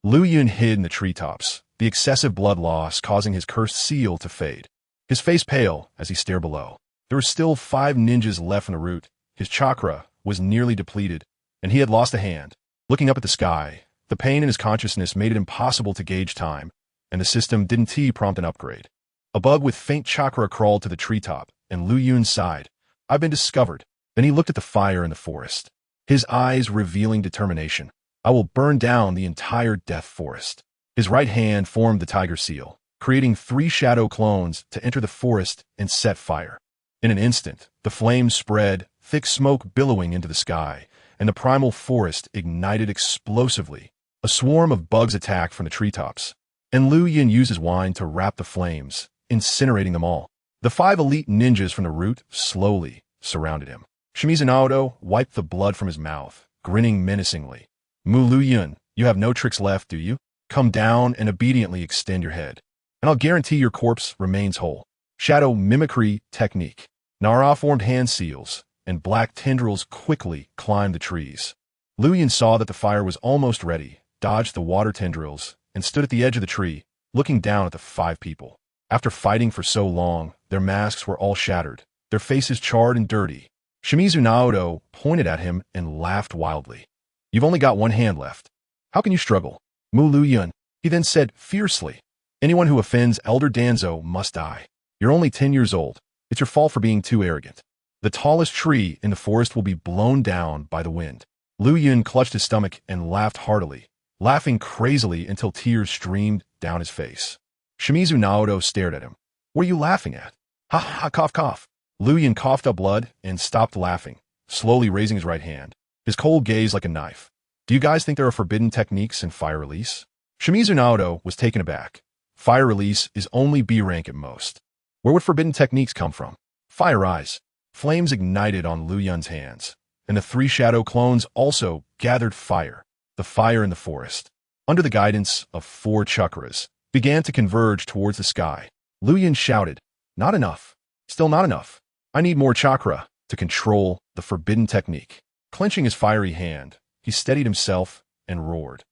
Liuyun hid in the treetops, the excessive blood loss causing his cursed seal to fade. His face pale as he stared below. There were still 5 ninjas left in the root. His chakra was nearly depleted, and he had lost a hand. Looking up at the sky, the pain in his consciousness made it impossible to gauge time, and the system didn't prompt an upgrade. A bug with faint chakra crawled to the treetop, and Liuyun sighed. "I've been discovered." Then he looked at the fire in the forest, his eyes revealing determination. "I will burn down the entire death forest." His right hand formed the tiger seal, creating 3 shadow clones to enter the forest and set fire. In an instant, the flames spread, thick smoke billowing into the sky, and the primal forest ignited explosively. A swarm of bugs attacked from the treetops, and Liuyun used his wine to wrap the flames, incinerating them all. The 5 elite ninjas from the root slowly surrounded him. Shimizu Naruto wiped the blood from his mouth, grinning menacingly. "Liuyun, you have no tricks left, do you? Come down and obediently extend your head, and I'll guarantee your corpse remains whole." Shadow mimicry technique. Nara formed hand seals, and black tendrils quickly climbed the trees. Liuyun saw that the fire was almost ready, dodged the water tendrils, and stood at the edge of the tree, looking down at the 5 people. After fighting for so long, their masks were all shattered, their faces charred and dirty. Shimizu Naruto pointed at him and laughed wildly. "You've only got 1 hand left. How can you struggle?" Liuyun, he then said fiercely, "Anyone who offends Elder Danzo must die. You're only 10 years old. It's your fault for being too arrogant. The tallest tree in the forest will be blown down by the wind." Liuyun clutched his stomach and laughed heartily, laughing crazily until tears streamed down his face. Shimizu Naoto stared at him. What are you laughing at? Ha ha, cough, cough. Liuyun coughed up blood and stopped laughing, slowly raising his right hand, his cold gaze like a knife. Do you guys think there are forbidden techniques in fire release? Shimizu Naoto was taken aback. Fire release is only B rank at most. Where would forbidden techniques come from? Fire eyes. Flames ignited on Liuyun's hands, and the three shadow clones also gathered fire. The fire in the forest, under the guidance of 4 chakras, began to converge towards the sky. Liuyun shouted, "Not enough. Still not enough. I need more chakra to control the forbidden technique." Clenching his fiery hand, he steadied himself and roared.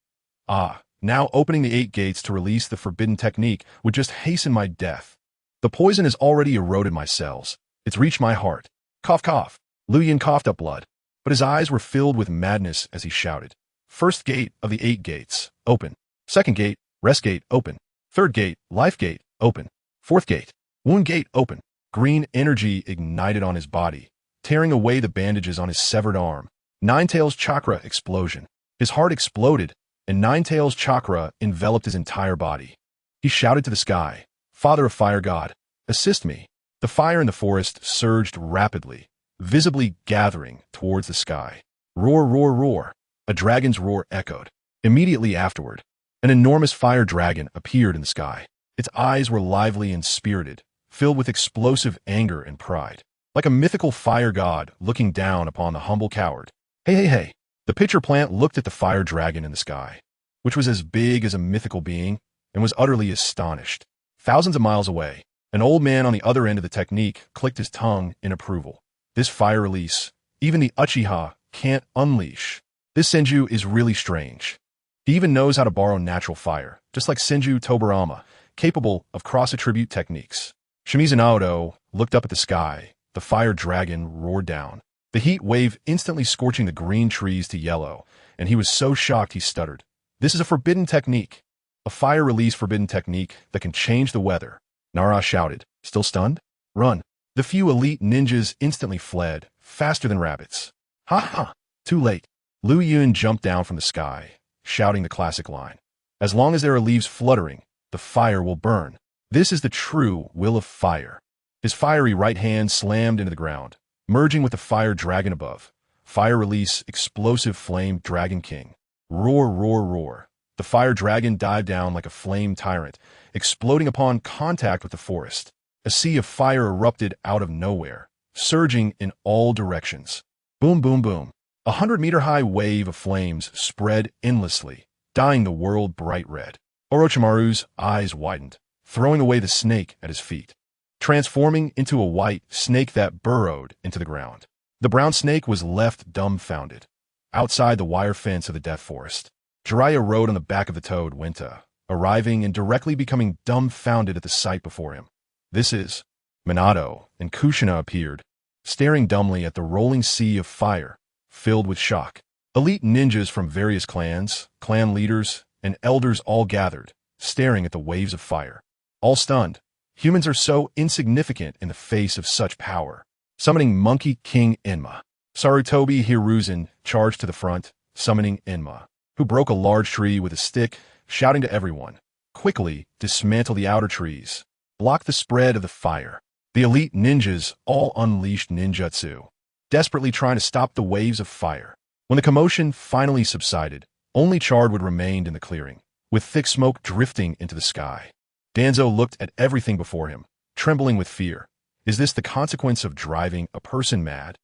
"Ah, now opening the 8 gates to release the forbidden technique would just hasten my death. The poison has already eroded my cells. It's reached my heart." Cough, cough. Liuyun coughed up blood, but his eyes were filled with madness as he shouted. First gate of the 8 gates, open. Second gate, rest gate, open. Third gate, life gate, open. Fourth gate, wound gate, open. Green energy ignited on his body, tearing away the bandages on his severed arm. Ninetails chakra explosion. His heart exploded, and Ninetails chakra enveloped his entire body. He shouted to the sky, "Father of Fire God, assist me." The fire in the forest surged rapidly, visibly gathering towards the sky. Roar, roar, roar. A dragon's roar echoed. Immediately afterward, an enormous fire dragon appeared in the sky. Its eyes were lively and spirited, filled with explosive anger and pride, like a mythical fire god looking down upon the humble coward. Hey, hey, hey. The pitcher plant looked at the fire dragon in the sky, which was as big as a mythical being, and was utterly astonished. Thousands of miles away, an old man on the other end of the technique clicked his tongue in approval. This fire release, even the Uchiha can't unleash. This Senju is really strange. He even knows how to borrow natural fire, just like Senju Tobarama, capable of cross-attribute techniques. Shimizu Naoto looked up at the sky. The fire dragon roared down, the heat wave instantly scorching the green trees to yellow, and he was so shocked he stuttered. This is a forbidden technique. A fire release forbidden technique that can change the weather. Nara shouted, still stunned? Run. The few elite ninjas instantly fled, faster than rabbits. Ha ha, too late. Liuyun jumped down from the sky, shouting the classic line. As long as there are leaves fluttering, the fire will burn. This is the true will of fire. His fiery right hand slammed into the ground, merging with the fire dragon above. Fire release, explosive flame dragon king. Roar, roar, roar. The fire dragon dived down like a flame tyrant, exploding upon contact with the forest. A sea of fire erupted out of nowhere, surging in all directions. Boom, boom, boom. 100-meter-high wave of flames spread endlessly, dyeing the world bright red. Orochimaru's eyes widened, throwing away the snake at his feet, transforming into a white snake that burrowed into the ground. The brown snake was left dumbfounded, outside the wire fence of the death forest. Jiraiya rode on the back of the toad Wenta, arriving and directly becoming dumbfounded at the sight before him. This is... Minato and Kushina appeared, staring dumbly at the rolling sea of fire, filled with shock. Elite ninjas from various clans, clan leaders, and elders all gathered, staring at the waves of fire. All stunned. Humans are so insignificant in the face of such power. Summoning Monkey King Enma. Sarutobi Hiruzen charged to the front, summoning Enma, who broke a large tree with a stick, shouting to everyone, quickly dismantle the outer trees. Block the spread of the fire. The elite ninjas all unleashed ninjutsu, desperately trying to stop the waves of fire. When the commotion finally subsided, only Chardwood remained in the clearing, with thick smoke drifting into the sky. Danzo looked at everything before him, trembling with fear. Is this the consequence of driving a person mad?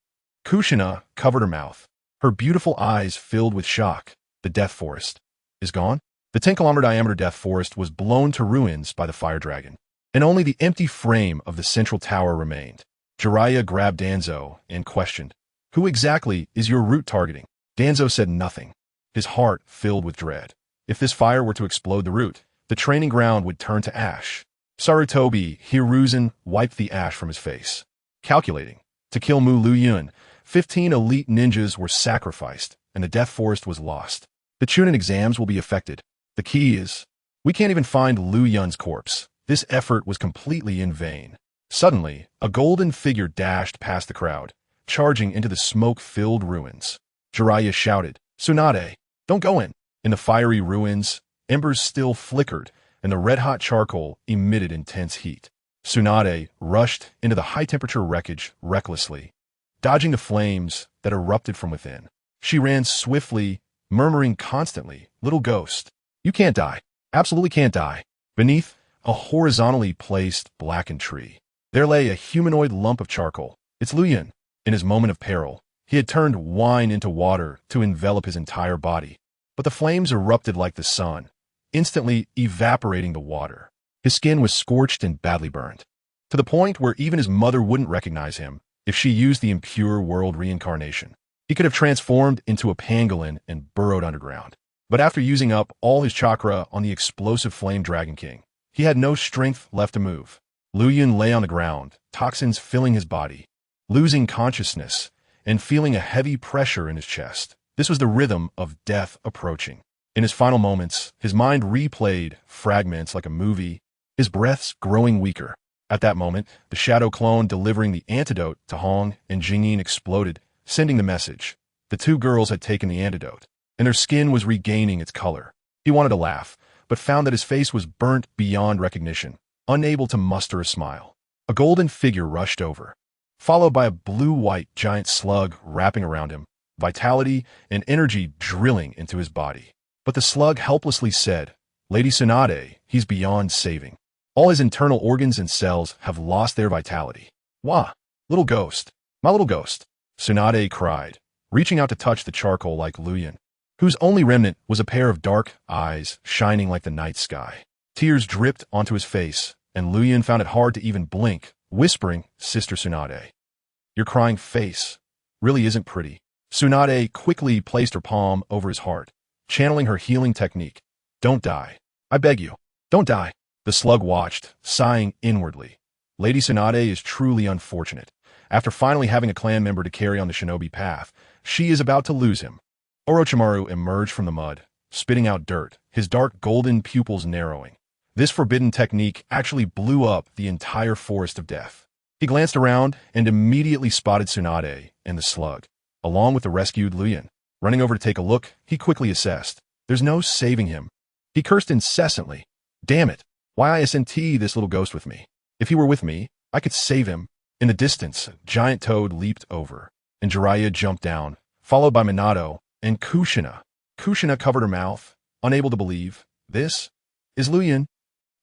Kushina covered her mouth, her beautiful eyes filled with shock. The death forest is gone? The 10-kilometer diameter death forest was blown to ruins by the fire dragon, and only the empty frame of the central tower remained. Jiraiya grabbed Danzo and questioned, "Who exactly is your route targeting?" Danzo said nothing, his heart filled with dread. If this fire were to explode the route, the training ground would turn to ash. Sarutobi Hiruzen wiped the ash from his face. Calculating. To kill Mu Liuyun, 15 elite ninjas were sacrificed, and the death forest was lost. The Chunin exams will be affected. The key is, we can't even find Liuyun's corpse. This effort was completely in vain. Suddenly, a golden figure dashed past the crowd, charging into the smoke-filled ruins. Jiraiya shouted, "Tsunade, don't go in." In the fiery ruins, embers still flickered, and the red-hot charcoal emitted intense heat. Tsunade rushed into the high-temperature wreckage recklessly, dodging the flames that erupted from within. She ran swiftly, murmuring constantly, "Little ghost, you can't die. Absolutely can't die." Beneath a horizontally placed blackened tree, there lay a humanoid lump of charcoal. It's Liuyun. In his moment of peril, he had turned wine into water to envelop his entire body. But the flames erupted like the sun, instantly evaporating the water. His skin was scorched and badly burned, to the point where even his mother wouldn't recognize him if she used the impure world reincarnation. He could have transformed into a pangolin and burrowed underground. But after using up all his chakra on the explosive Flame Dragon King, he had no strength left to move. Liuyun lay on the ground, toxins filling his body, losing consciousness and feeling a heavy pressure in his chest. This was the rhythm of death approaching. In his final moments, his mind replayed fragments like a movie, his breaths growing weaker. At that moment, the shadow clone delivering the antidote to Hong and Jingyin exploded, sending the message. The two girls had taken the antidote, and their skin was regaining its color. He wanted to laugh, but found that his face was burnt beyond recognition, unable to muster a smile. A golden figure rushed over, followed by a blue-white giant slug wrapping around him, vitality and energy drilling into his body. But the slug helplessly said, "Lady Tsunade, he's beyond saving. All his internal organs and cells have lost their vitality." "Wah, little ghost, my little ghost," Tsunade cried, reaching out to touch the charcoal like Liuyun, whose only remnant was a pair of dark eyes shining like the night sky. Tears dripped onto his face, and Liuyun found it hard to even blink, whispering, "Sister Tsunade, your crying face really isn't pretty." Tsunade quickly placed her palm over his heart, channeling her healing technique. "Don't die. I beg you, don't die." The slug watched, sighing inwardly. Lady Tsunade is truly unfortunate. After finally having a clan member to carry on the shinobi path, she is about to lose him. Orochimaru emerged from the mud, spitting out dirt, his dark golden pupils narrowing. This forbidden technique actually blew up the entire forest of death. He glanced around and immediately spotted Tsunade and the slug, along with the rescued Liuyun. Running over to take a look, he quickly assessed. There's no saving him. He cursed incessantly. "Damn it, why isn't this little ghost with me? If he were with me, I could save him." In the distance, a giant toad leaped over, and Jiraiya jumped down, followed by Minato and Kushina. Kushina covered her mouth, unable to believe. "This is Liuyun."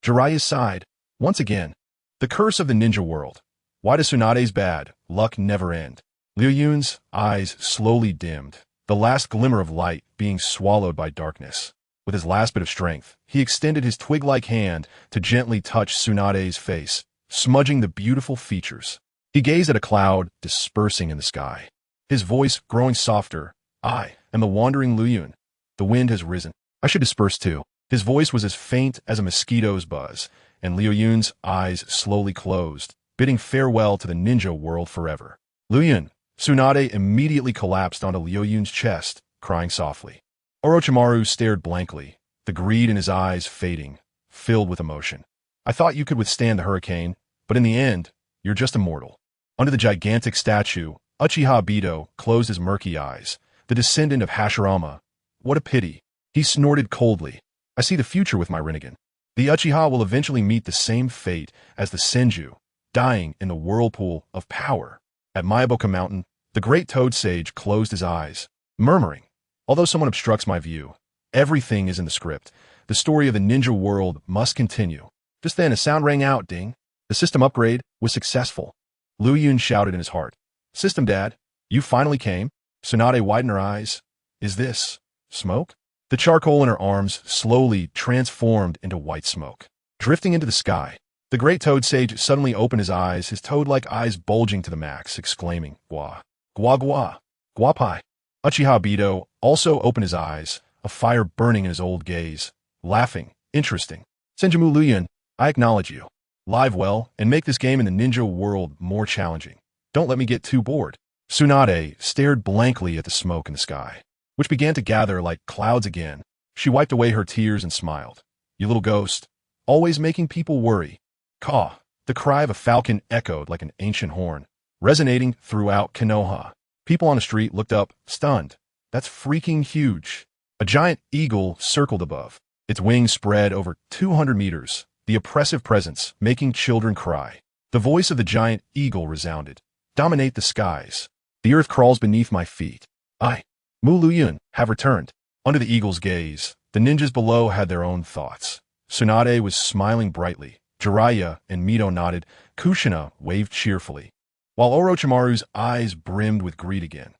Jiraiya sighed. Once again, the curse of the ninja world. Why does Tsunade's bad luck never end? Liuyun's eyes slowly dimmed, the last glimmer of light being swallowed by darkness. With his last bit of strength, he extended his twig-like hand to gently touch Tsunade's face, smudging the beautiful features. He gazed at a cloud dispersing in the sky, his voice growing softer. "I am the wandering Liuyun. The wind has risen. I should disperse too." His voice was as faint as a mosquito's buzz, and Liuyun's eyes slowly closed, bidding farewell to the ninja world forever. "Liuyun!" Tsunade immediately collapsed onto Liuyun's chest, crying softly. Orochimaru stared blankly, the greed in his eyes fading, filled with emotion. "I thought you could withstand the hurricane, but in the end, you're just a mortal." Under the gigantic statue, Uchiha Bito closed his murky eyes, the descendant of Hashirama. "What a pity." He snorted coldly. "I see the future with my Rinnegan. The Uchiha will eventually meet the same fate as the Senju, dying in the whirlpool of power." At Myaboka Mountain, the great toad sage closed his eyes, murmuring, "Although someone obstructs my view, everything is in the script. The story of the ninja world must continue." Just then, a sound rang out, ding. The system upgrade was successful. Liuyun shouted in his heart, "System Dad, you finally came?" Tsunade widened her eyes. "Is this smoke?" The charcoal in her arms slowly transformed into white smoke, drifting into the sky. The great toad sage suddenly opened his eyes, his toad-like eyes bulging to the max, exclaiming, "Gua, gua gua, gua pai." Uchiha Bito also opened his eyes, a fire burning in his old gaze, laughing, "Interesting. Senjumu Liuyun, I acknowledge you. Live well, and make this game in the ninja world more challenging. Don't let me get too bored." Tsunade stared blankly at the smoke in the sky, which began to gather like clouds again. She wiped away her tears and smiled. "You little ghost, always making people worry." Caw! The cry of a falcon echoed like an ancient horn, resonating throughout Konoha. People on the street looked up, stunned. That's freaking huge. A giant eagle circled above. Its wings spread over 200 meters, the oppressive presence making children cry. The voice of the giant eagle resounded. Dominate the skies. The earth crawls beneath my feet. I, Liuyun, have returned. Under the eagle's gaze, the ninjas below had their own thoughts. Tsunade was smiling brightly. Jiraiya and Mito nodded. Kushina waved cheerfully, while Orochimaru's eyes brimmed with greed again.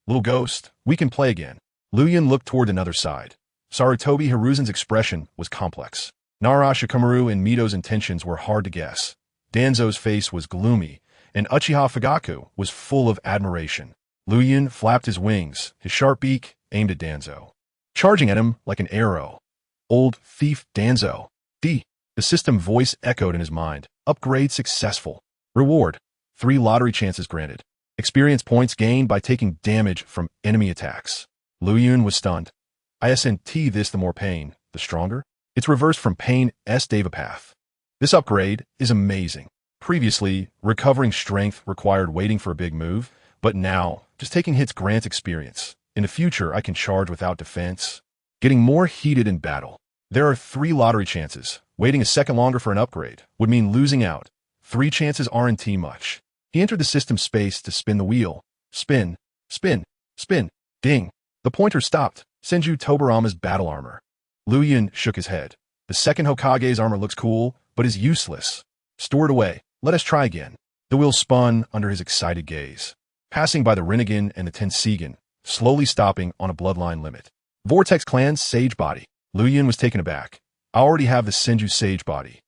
Little ghost, we can play again. Liuyun looked toward another side. Sarutobi Hiruzen's expression was complex. Nara Shikamaru and Mito's intentions were hard to guess. Danzo's face was gloomy, and Uchiha Fugaku was full of admiration. Liuyun flapped his wings, his sharp beak aimed at Danzo, charging at him like an arrow. Old thief Danzo. The system voice echoed in his mind. Upgrade successful. Reward: 3 lottery chances granted. Experience points gained by taking damage from enemy attacks. Liuyun was stunned. ISNT this the more pain, the stronger? It's reversed from pain S Devapath. This upgrade is amazing. Previously, recovering strength required waiting for a big move, but now, just taking hits grants experience. In the future, I can charge without defense. Getting more heated in battle. There are 3 lottery chances. Waiting a second longer for an upgrade would mean losing out. 3 chances aren't much. He entered the system space to spin the wheel. Spin, spin, spin. Ding. The pointer stopped. Senju Tobarama's battle armor. Liuyun shook his head. The second Hokage's armor looks cool, but is useless. Store it away. Let us try again. The wheel spun under his excited gaze, passing by the Rinnegan and the Tensegan, slowly stopping on a bloodline limit. Vortex Clan's Sage Body. Liuyun was taken aback. I already have the Senju Sage Body.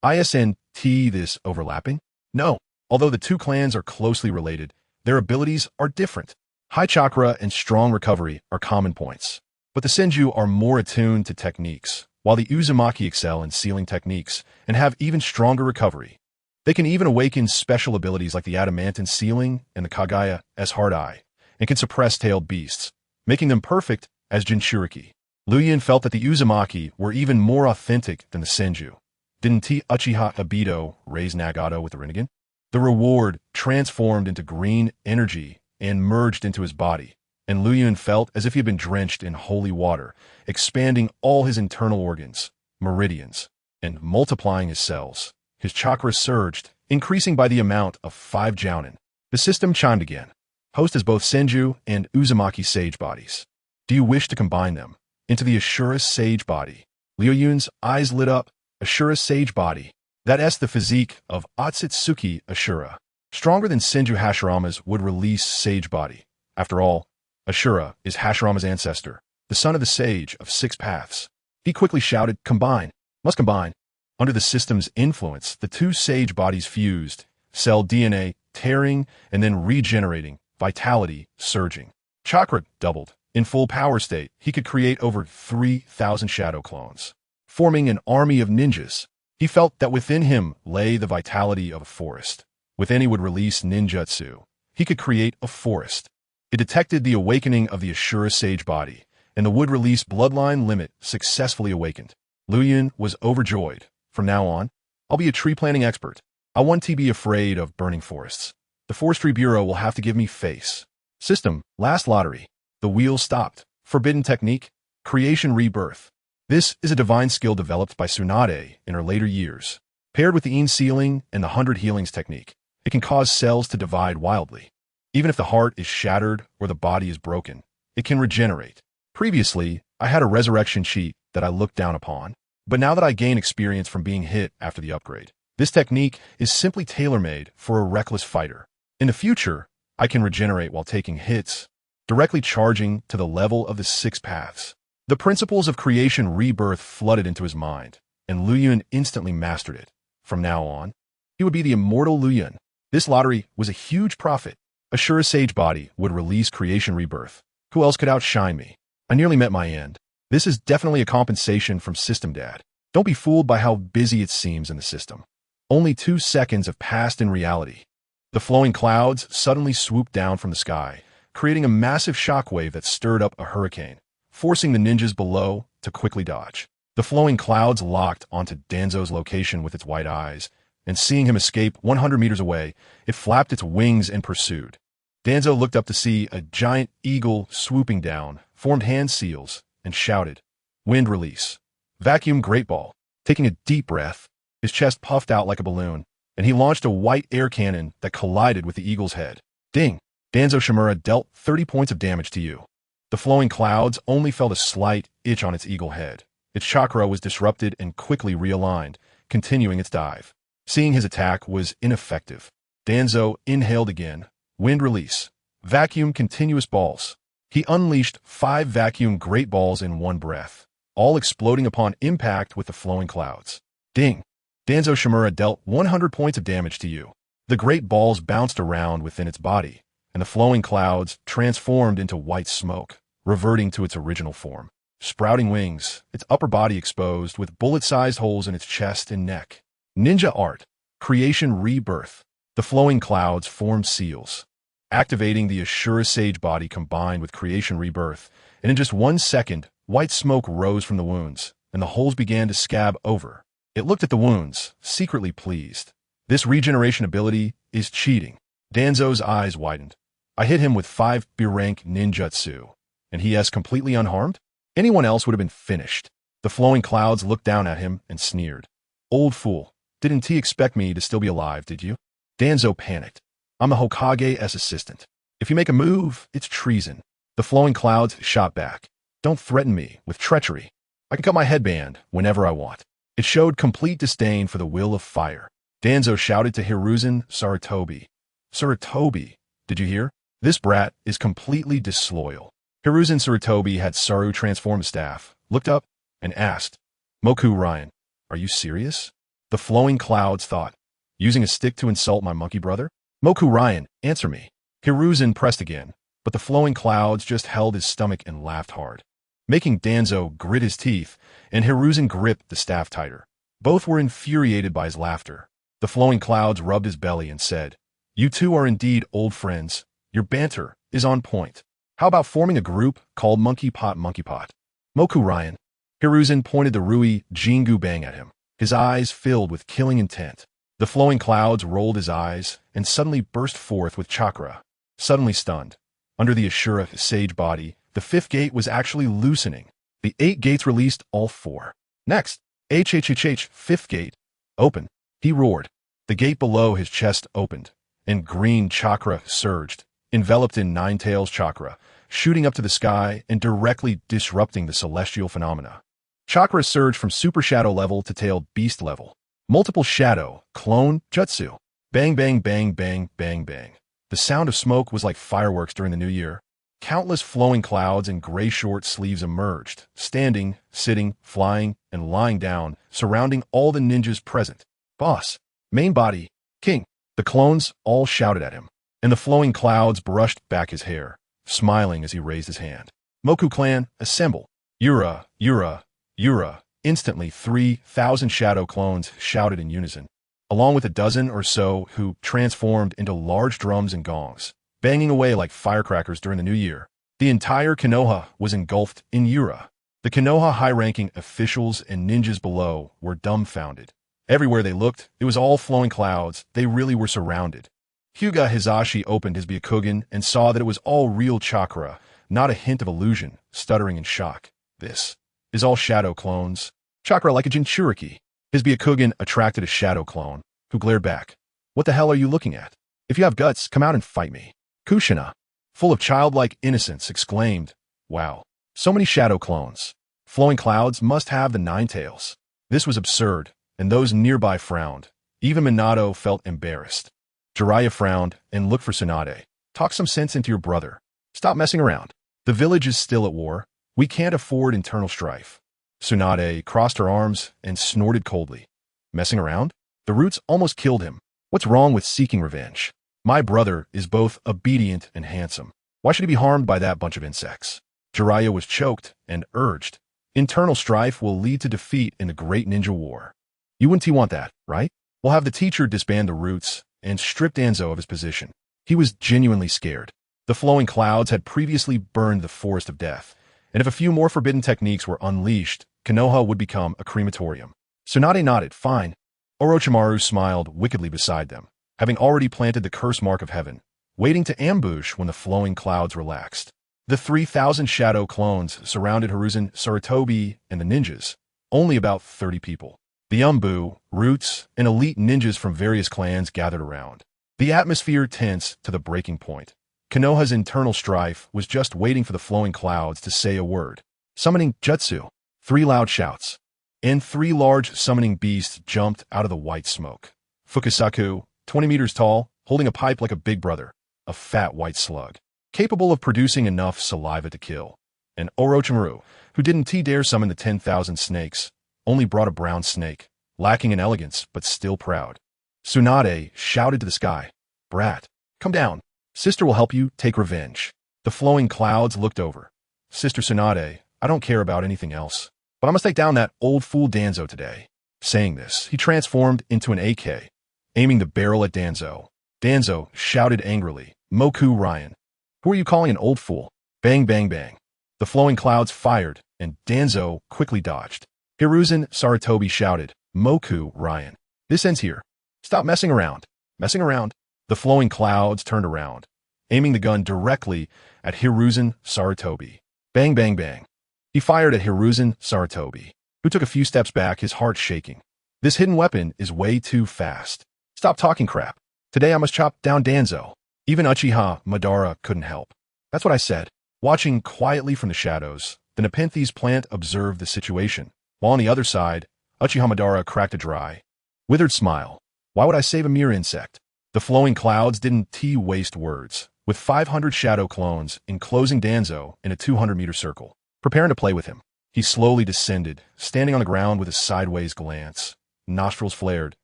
ISNT this overlapping? No. Although the 2 clans are closely related, their abilities are different. High chakra and strong recovery are common points. But the Senju are more attuned to techniques, while the Uzumaki excel in sealing techniques and have even stronger recovery. They can even awaken special abilities like the Adamantine Sealing and the Kagaya's Hard Eye, and can suppress tailed beasts, making them perfect as Jinchuriki. Liuyun felt that the Uzumaki were even more authentic than the Senju. Didn't Uchiha Obito raise Nagato with the Rinnegan? The reward transformed into green energy and merged into his body, and Liuyun felt as if he had been drenched in holy water, expanding all his internal organs, meridians, and multiplying his cells. His chakra surged, increasing by the amount of 5 jounin. The system chimed again. Host has both Senju and Uzumaki Sage bodies. Do you wish to combine them into the Ashura Sage Body? Liuyun's eyes lit up. Ashura Sage Body. That's the physique of Otsutsuki Ashura. Stronger than Senju Hashirama's would release Sage Body. After all, Ashura is Hashirama's ancestor, the son of the Sage of 6 Paths. He quickly shouted, combine. Must combine. Under the system's influence, the 2 Sage Bodies fused, cell DNA tearing and then regenerating, vitality surging. Chakra doubled. In full power state, he could create over 3,000 shadow clones, forming an army of ninjas. He felt that within him lay the vitality of a forest. Within he would release ninjutsu. He could create a forest. It detected the awakening of the Ashura Sage Body, and the wood release bloodline limit successfully awakened. Liuyun was overjoyed. From now on, I'll be a tree planting expert. I want to be afraid of burning forests. The Forestry Bureau will have to give me face. System, last lottery. The wheel stopped. Forbidden technique, creation rebirth. This is a divine skill developed by Tsunade in her later years. Paired with the Een Sealing and the 100 Healings technique, it can cause cells to divide wildly. Even if the heart is shattered or the body is broken, it can regenerate. Previously, I had a resurrection sheet that I looked down upon, but now that I gain experience from being hit after the upgrade, this technique is simply tailor-made for a reckless fighter. In the future, I can regenerate while taking hits, directly charging to the level of the 6 paths. The principles of creation rebirth flooded into his mind, and Liuyun instantly mastered it. From now on, he would be the immortal Liuyun. This lottery was a huge profit. Ashura Sage Body would release creation rebirth. Who else could outshine me? I nearly met my end. This is definitely a compensation from System Dad. Don't be fooled by how busy it seems in the system. Only 2 seconds have passed in reality. The flowing clouds suddenly swooped down from the sky, creating a massive shockwave that stirred up a hurricane, forcing the ninjas below to quickly dodge. The flowing clouds locked onto Danzo's location with its white eyes, and seeing him escape 100 meters away, it flapped its wings and pursued. Danzo looked up to see a giant eagle swooping down, formed hand seals, and shouted, "Wind release. Vacuum great ball." Taking a deep breath, his chest puffed out like a balloon, and he launched a white air cannon that collided with the eagle's head. Ding! Danzo Shimura dealt 30 points of damage to you. The flowing clouds only felt a slight itch on its eagle head. Its chakra was disrupted and quickly realigned, continuing its dive. Seeing his attack was ineffective, Danzo inhaled again. Wind release. Vacuum continuous balls. He unleashed 5 vacuum great balls in one breath, all exploding upon impact with the flowing clouds. Ding! Danzo Shimura dealt 100 points of damage to you. The great balls bounced around within its body, and the flowing clouds transformed into white smoke, reverting to its original form. Sprouting wings, its upper body exposed with bullet-sized holes in its chest and neck. Ninja art. Creation rebirth. The flowing clouds formed seals, activating the Ashura Sage body combined with creation rebirth, and in just 1 second, white smoke rose from the wounds, and the holes began to scab over. It looked at the wounds, secretly pleased. This regeneration ability is cheating. Danzo's eyes widened. I hit him with 5 B-rank ninjutsu, and he is completely unharmed? Anyone else would have been finished. The flowing clouds looked down at him and sneered. Old fool, didn't he expect me to still be alive, did you? Danzo panicked. I'm the Hokage's assistant. If you make a move, it's treason. The flowing clouds shot back. Don't threaten me with treachery. I can cut my headband whenever I want. It showed complete disdain for the will of fire. Danzo shouted to Hiruzen Sarutobi. Sarutobi, did you hear? This brat is completely disloyal. Hiruzen Sarutobi had Saru transform his staff, looked up, and asked, Moku Ryan, are you serious? The flowing clouds thought, using a stick to insult my monkey brother? Moku Ryan, answer me. Hiruzen pressed again, but the flowing clouds just held his stomach and laughed hard, making Danzo grit his teeth, and Hiruzen gripped the staff tighter. Both were infuriated by his laughter. The flowing clouds rubbed his belly and said, You two are indeed old friends. Your banter is on point. How about forming a group called Monkey Pot Monkey Pot? Moku Ryan. Hiruzen pointed the Rui Jingu Bang at him, his eyes filled with killing intent. The flowing clouds rolled his eyes and suddenly burst forth with chakra. Suddenly stunned, under the Ashura Sage body, the 5th gate was actually loosening. The 8 gates released all 4. Next, HHHH, 5th gate. Open. He roared. The gate below his chest opened, and green chakra surged, enveloped in Nine Tails chakra, shooting up to the sky and directly disrupting the celestial phenomena. Chakra surged from Super Shadow level to Tailed Beast level. Multiple Shadow, Clone, Jutsu. Bang, bang, bang, bang, bang, bang. The sound of smoke was like fireworks during the new year. Countless flowing clouds and gray short sleeves emerged, standing, sitting, flying, and lying down, surrounding all the ninjas present. Boss, main body, king. The clones all shouted at him, and the flowing clouds brushed back his hair, smiling as he raised his hand. Moku clan, assemble. Yura, Yura, Yura. Instantly 3,000 shadow clones shouted in unison, along with a dozen or so who transformed into large drums and gongs, banging away like firecrackers during the new year. The entire Konoha was engulfed in Yura. The Konoha high-ranking officials and ninjas below were dumbfounded. Everywhere they looked, it was all flowing clouds. They really were surrounded. Hyuga Hizashi opened his Byakugan and saw that it was all real chakra, not a hint of illusion, stuttering in shock. This is all shadow clones. Chakra like a Jinchuriki. His Byakugan attracted a shadow clone, who glared back. What the hell are you looking at? If you have guts, come out and fight me. Kushina, full of childlike innocence, exclaimed, Wow, so many shadow clones. Flowing clouds must have the 9 tails. This was absurd, and those nearby frowned. Even Minato felt embarrassed. Jiraiya frowned and looked for Tsunade. Talk some sense into your brother. Stop messing around. The village is still at war. We can't afford internal strife. Tsunade crossed her arms and snorted coldly. Messing around? The roots almost killed him. What's wrong with seeking revenge? My brother is both obedient and handsome. Why should he be harmed by that bunch of insects? Jiraiya was choked and urged. Internal strife will lead to defeat in the Great Ninja War. You wouldn't want that, right? We'll have the teacher disband the roots and strip Danzo of his position. He was genuinely scared. The flowing clouds had previously burned the forest of death, and if a few more forbidden techniques were unleashed, Konoha would become a crematorium. Tsunade nodded, fine. Orochimaru smiled wickedly beside them, having already planted the curse mark of heaven. waiting to ambush when the flowing clouds relaxed. The 3,000 shadow clones surrounded Hiruzen, Sarutobi, and the ninjas, only about 30 people. The Umbu, Roots, and elite ninjas from various clans gathered around. The atmosphere tense to the breaking point. Konoha's internal strife was just waiting for the flowing clouds to say a word. Summoning Jutsu. 3 loud shouts. And 3 large summoning beasts jumped out of the white smoke. Fukusaku, 20 meters tall, holding a pipe like a big brother. A fat white slug, capable of producing enough saliva to kill. And Orochimaru, who didn't dare summon the 10,000 snakes, only brought a brown snake, lacking in elegance but still proud. Tsunade shouted to the sky, "Brat, come down. Sister will help you take revenge." The flowing clouds looked over. "Sister Tsunade, I don't care about anything else, but I must take down that old fool Danzo today." Saying this, he transformed into an AK, aiming the barrel at Danzo. Danzo shouted angrily, "Moku Ryan, who are you calling an old fool?" Bang, bang, bang. The flowing clouds fired, and Danzo quickly dodged. Hiruzen Sarutobi shouted, "Moku Ryan, this ends here. Stop messing around." Messing around? The flowing clouds turned around, aiming the gun directly at Hiruzen Sarutobi. Bang, bang, bang. He fired at Hiruzen Sarutobi, who took a few steps back, his heart shaking. This hidden weapon is way too fast. Stop talking crap. Today I must chop down Danzo. Even Uchiha Madara couldn't help. That's what I said. Watching quietly from the shadows, the Nepenthes plant observed the situation, while on the other side, Uchiha Madara cracked a dry, withered smile. Why would I save a mere insect? The flowing clouds didn't waste words, with 500 shadow clones enclosing Danzo in a 200-meter circle, preparing to play with him. He slowly descended, standing on the ground with a sideways glance, nostrils flared,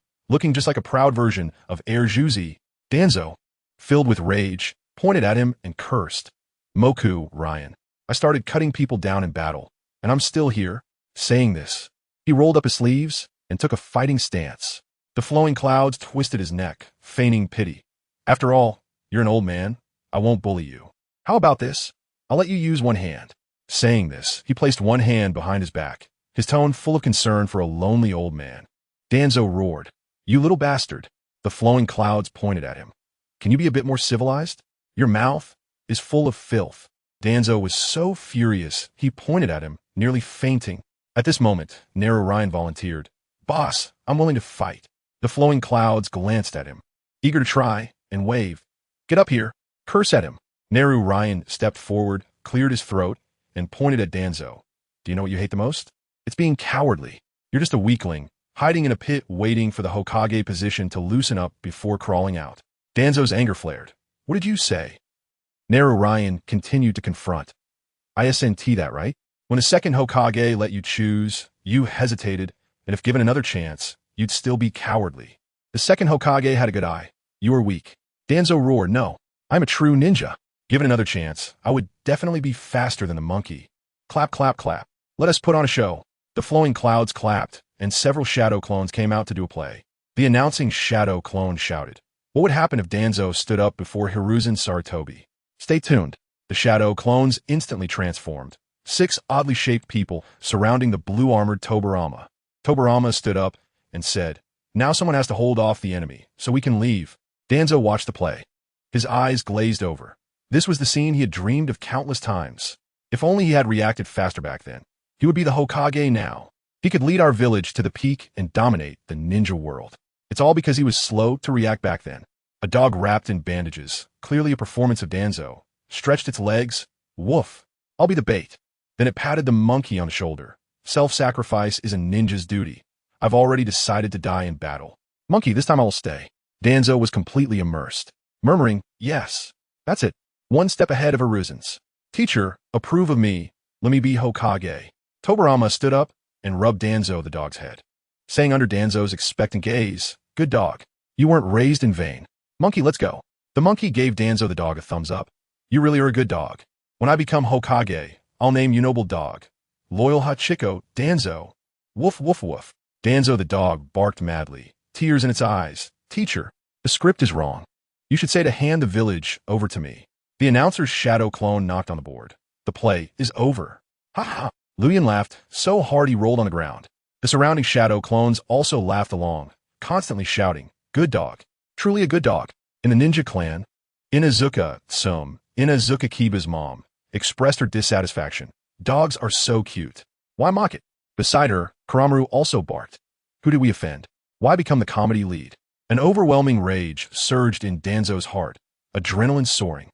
looking just like a proud version of Air Juzi. Danzo, filled with rage, pointed at him and cursed. "Moku Ryan, I started cutting people down in battle, and I'm still here." Saying this, he rolled up his sleeves and took a fighting stance. The flowing clouds twisted his neck, feigning pity. "After all, you're an old man. I won't bully you. How about this? I'll let you use one hand." Saying this, he placed one hand behind his back, his tone full of concern for a lonely old man. Danzo roared, "You little bastard." The flowing clouds pointed at him. "Can you be a bit more civilized? Your mouth is full of filth." Danzo was so furious, he pointed at him, nearly fainting. At this moment, Naru Ryan volunteered. "Boss, I'm willing to fight." The flowing clouds glanced at him, eager to try, and waved. "Get up here. Curse at him." Naru Ryan stepped forward, cleared his throat, and pointed at Danzo. "Do you know what you hate the most? It's being cowardly. You're just a weakling, hiding in a pit waiting for the Hokage position to loosen up before crawling out." Danzo's anger flared. "What did you say?" Naru Ryan continued to confront. "ISNT that, right? When the second Hokage let you choose, you hesitated, and if given another chance, you'd still be cowardly. The second Hokage had a good eye. You were weak." Danzo roared, "No, I'm a true ninja. Given another chance, I would definitely be faster than the monkey." Clap, clap, clap. "Let us put on a show." The flowing clouds clapped, and several shadow clones came out to do a play. The announcing shadow clone shouted, "What would happen if Danzo stood up before Hiruzen Sarutobi?" Stay tuned. The shadow clones instantly transformed. 6 oddly shaped people surrounding the blue-armored Tobirama. Tobirama stood up and said, "Now someone has to hold off the enemy, so we can leave." Danzo watched the play. His eyes glazed over. This was the scene he had dreamed of countless times. If only he had reacted faster back then. He would be the Hokage now. He could lead our village to the peak and dominate the ninja world. It's all because he was slow to react back then. A dog wrapped in bandages, clearly a performance of Danzo, stretched its legs. "Woof. I'll be the bait." Then it patted the monkey on the shoulder. "Self-sacrifice is a ninja's duty. I've already decided to die in battle. Monkey, this time I will stay." Danzo was completely immersed, murmuring, "Yes, that's it. One step ahead of Hiruzen's. Teacher, approve of me. Let me be Hokage." Tobirama stood up and rubbed Danzo the dog's head, saying under Danzo's expectant gaze, "Good dog. You weren't raised in vain. Monkey, let's go." The monkey gave Danzo the dog a thumbs up. "You really are a good dog. When I become Hokage, I'll name you Noble Dog. Loyal Hachiko, Danzo." Woof, woof, woof. Danzo the dog barked madly, tears in its eyes. "Teacher, the script is wrong. You should say to hand the village over to me." The announcer's shadow clone knocked on the board. "The play is over." "Ha ha." Liuyun laughed so hard he rolled on the ground. The surrounding shadow clones also laughed along, constantly shouting, "Good dog. Truly a good dog." In the ninja clan, Inazuka Kiba's mom, expressed her dissatisfaction. Dogs are so cute. Why mock it? Beside her, Karamaru also barked. Who did we offend? Why become the comedy lead? An overwhelming rage surged in Danzo's heart, adrenaline soaring.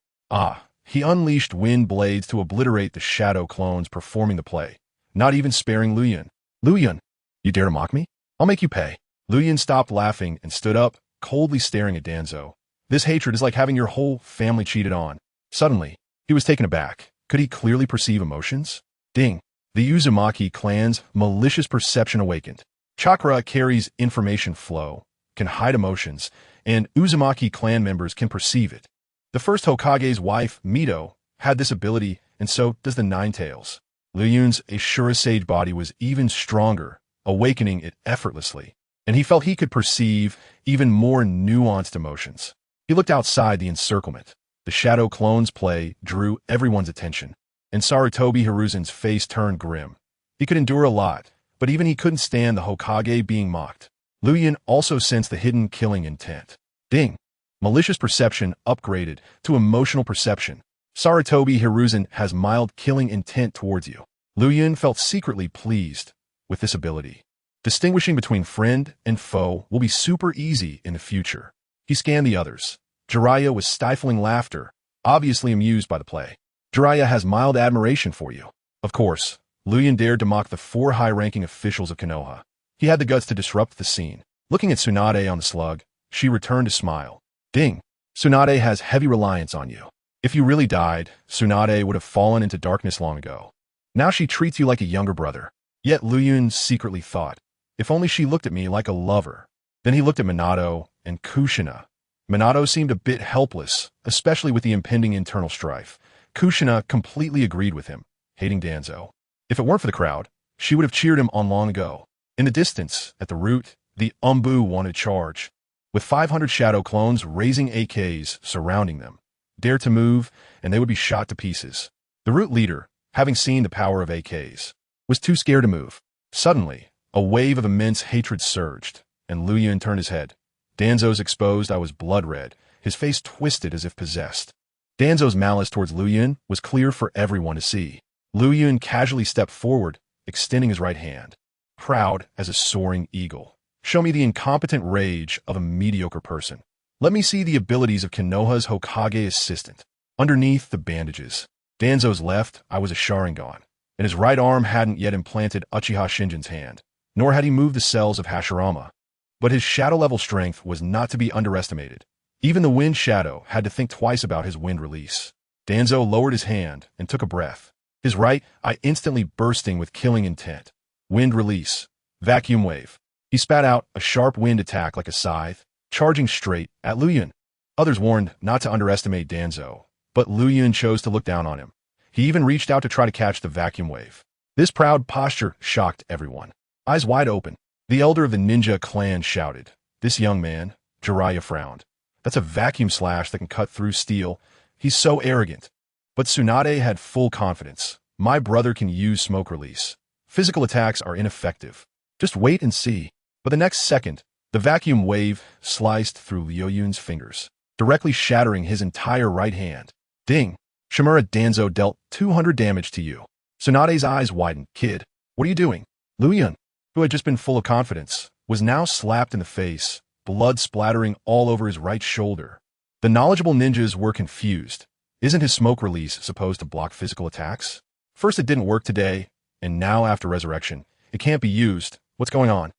He unleashed wind blades to obliterate the shadow clones performing the play, not even sparing Liuyun. Liuyun, you dare to mock me? I'll make you pay. Liuyun stopped laughing and stood up, coldly staring at Danzo. This hatred is like having your whole family cheated on. Suddenly, he was taken aback. Could he clearly perceive emotions? Ding. The Uzumaki clan's malicious perception awakened. Chakra carries information flow, can hide emotions, and Uzumaki clan members can perceive it. The first Hokage's wife, Mito, had this ability, and so does the Ninetales. Liuyun's Ashura Sage body was even stronger, awakening it effortlessly, and he felt he could perceive even more nuanced emotions. He looked outside the encirclement. The shadow clones play drew everyone's attention, and Sarutobi Hiruzen's face turned grim. He could endure a lot, but even he couldn't stand the Hokage being mocked. Liuyun also sensed the hidden killing intent. Ding! Malicious perception upgraded to emotional perception. Sarutobi Hiruzen has mild killing intent towards you. Liuyun felt secretly pleased with this ability. Distinguishing between friend and foe will be super easy in the future. He scanned the others. Jiraiya was stifling laughter, obviously amused by the play. Jiraiya has mild admiration for you. Of course, Liuyun dared to mock the 4 high-ranking officials of Konoha. He had the guts to disrupt the scene. Looking at Tsunade on the slug, she returned to smile. Ding! Tsunade has heavy reliance on you. If you really died, Tsunade would have fallen into darkness long ago. Now she treats you like a younger brother. Yet Liuyun secretly thought, if only she looked at me like a lover. Then he looked at Minato and Kushina. Minato seemed a bit helpless, especially with the impending internal strife. Kushina completely agreed with him, hating Danzo. If it weren't for the crowd, she would have cheered him on long ago. In the distance, at the root, the Umbu wanted charge. With 500 shadow clones raising AKs surrounding them, dare to move, and they would be shot to pieces. The root leader, having seen the power of AKs, was too scared to move. Suddenly, a wave of immense hatred surged, and Liuyun turned his head. Danzo's exposed eye was blood red, his face twisted as if possessed. Danzo's malice towards Liuyun was clear for everyone to see. Liuyun casually stepped forward, extending his right hand, proud as a soaring eagle. Show me the incompetent rage of a mediocre person. Let me see the abilities of Konoha's Hokage assistant. Underneath the bandages, Danzo's left eye was a Sharingan, and his right arm hadn't yet implanted Uchiha Shinjin's hand, nor had he moved the cells of Hashirama. But his shadow-level strength was not to be underestimated. Even the wind shadow had to think twice about his wind release. Danzo lowered his hand and took a breath, his right eye instantly bursting with killing intent. Wind release. Vacuum wave. He spat out a sharp wind attack like a scythe, charging straight at Liuyun. Others warned not to underestimate Danzo, but Liuyun chose to look down on him. He even reached out to try to catch the vacuum wave. This proud posture shocked everyone. Eyes wide open, the elder of the ninja clan shouted. This young man, Jiraiya frowned. That's a vacuum slash that can cut through steel. He's so arrogant. But Tsunade had full confidence. My brother can use smoke release. Physical attacks are ineffective. Just wait and see. But the next second, the vacuum wave sliced through Liuyun's fingers, directly shattering his entire right hand. Ding! Shimura Danzo dealt 200 damage to you. Tsunade's eyes widened. Kid, what are you doing? Liuyun, who had just been full of confidence, was now slapped in the face, blood splattering all over his right shoulder. The knowledgeable ninjas were confused. Isn't his smoke release supposed to block physical attacks? First it didn't work today, and now after resurrection, it can't be used. What's going on?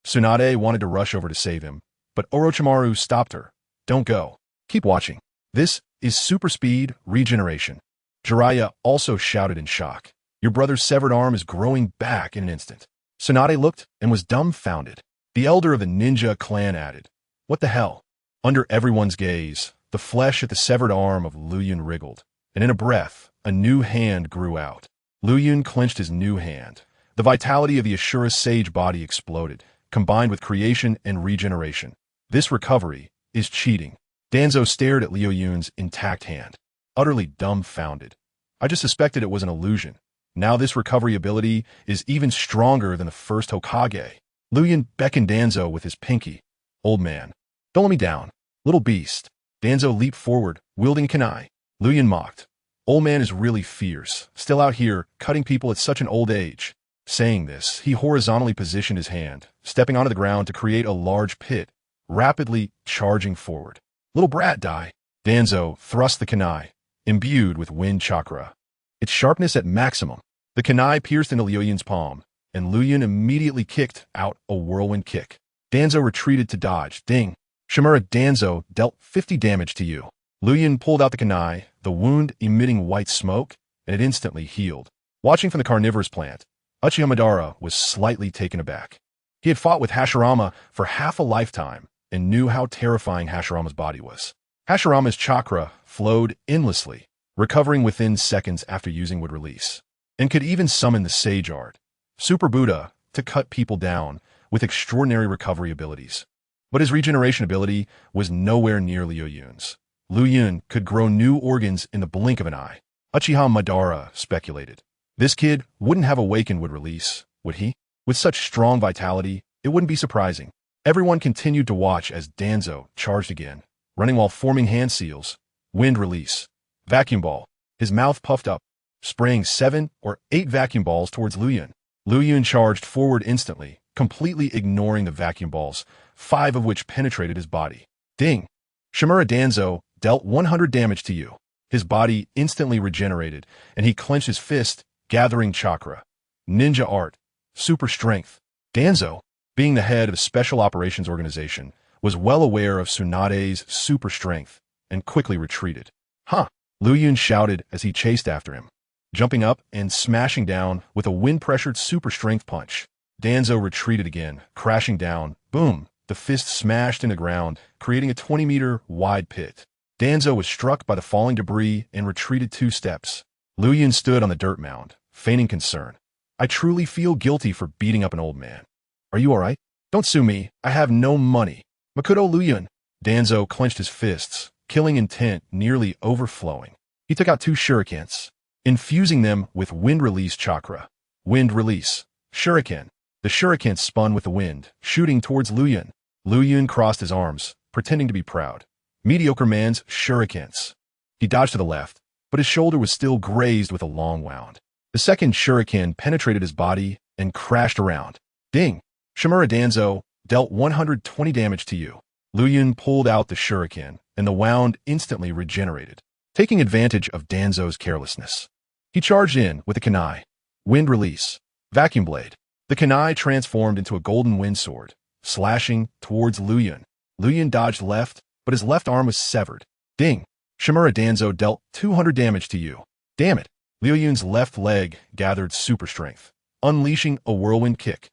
Tsunade wanted to rush over to save him, but Orochimaru stopped her. Don't go. Keep watching. This is super speed regeneration. Jiraiya also shouted in shock. Your brother's severed arm is growing back in an instant. Tsunade looked and was dumbfounded. The elder of the ninja clan added, what the hell? Under everyone's gaze, the flesh at the severed arm of Liuyun wriggled, and in a breath, a new hand grew out. Liuyun clenched his new hand. The vitality of the Ashura Sage body exploded, combined with creation and regeneration. This recovery is cheating. Danzo stared at Liuyun's intact hand, utterly dumbfounded. I just suspected it was an illusion. Now this recovery ability is even stronger than the first Hokage. Liuyun beckoned Danzo with his pinky. Old man, don't let me down. Little beast. Danzo leaped forward, wielding a kunai. Liuyun mocked. Old man is really fierce, still out here, cutting people at such an old age. Saying this, he horizontally positioned his hand, stepping onto the ground to create a large pit, rapidly charging forward. Little brat, die. Danzo thrust the kunai, imbued with wind chakra. Its sharpness at maximum. The kunai pierced into Liuyun's palm, and Liuyun immediately kicked out a whirlwind kick. Danzo retreated to dodge. Ding. Shimura Danzo dealt 50 damage to you. Liuyun pulled out the kunai, the wound emitting white smoke, and it instantly healed. Watching from the carnivorous plant, Uchiha Madara was slightly taken aback. He had fought with Hashirama for half a lifetime and knew how terrifying Hashirama's body was. Hashirama's chakra flowed endlessly, recovering within seconds after using would release, and could even summon the Sage Art, Super Buddha, to cut people down with extraordinary recovery abilities. But his regeneration ability was nowhere near Liuyun's. Liuyun could grow new organs in the blink of an eye. Uchiha Madara speculated. This kid wouldn't have awakened would release, would he? With such strong vitality, it wouldn't be surprising. Everyone continued to watch as Danzo charged again, running while forming hand seals. Wind release. Vacuum ball. His mouth puffed up, spraying 7 or 8 vacuum balls towards Liuyun. Liuyun charged forward instantly, completely ignoring the vacuum balls, 5 of which penetrated his body. Ding! Shimura Danzo dealt 100 damage to you. His body instantly regenerated, and he clenched his fist, gathering chakra. Ninja art. Super strength. Danzo, being the head of a special operations organization, was well aware of Tsunade's super strength and quickly retreated. Huh! Liuyun shouted as he chased after him, jumping up and smashing down with a wind-pressured super strength punch. Danzo retreated again, crashing down. Boom! The fist smashed into the ground, creating a 20-meter wide pit. Danzo was struck by the falling debris and retreated 2 steps. Liuyun stood on the dirt mound, feigning concern. I truly feel guilty for beating up an old man. Are you all right? Don't sue me. I have no money. Makoto Liuyun. Danzo clenched his fists, killing intent nearly overflowing. He took out 2 shurikens, infusing them with wind release chakra. Wind release. Shuriken. The shuriken spun with the wind, shooting towards Liuyun. Liuyun crossed his arms, pretending to be proud. Mediocre man's shurikens. He dodged to the left, but his shoulder was still grazed with a long wound. The second shuriken penetrated his body and crashed around. Ding! Shimura Danzo dealt 120 damage to you. Liuyun pulled out the shuriken, and the wound instantly regenerated, taking advantage of Danzo's carelessness. He charged in with a kunai. Wind release. Vacuum blade. The kunai transformed into a golden wind sword, slashing towards Liuyun. Liuyun dodged left, but his left arm was severed. Ding! Shimura Danzo dealt 200 damage to you. Damn it! Liuyun's left leg gathered super strength, unleashing a whirlwind kick.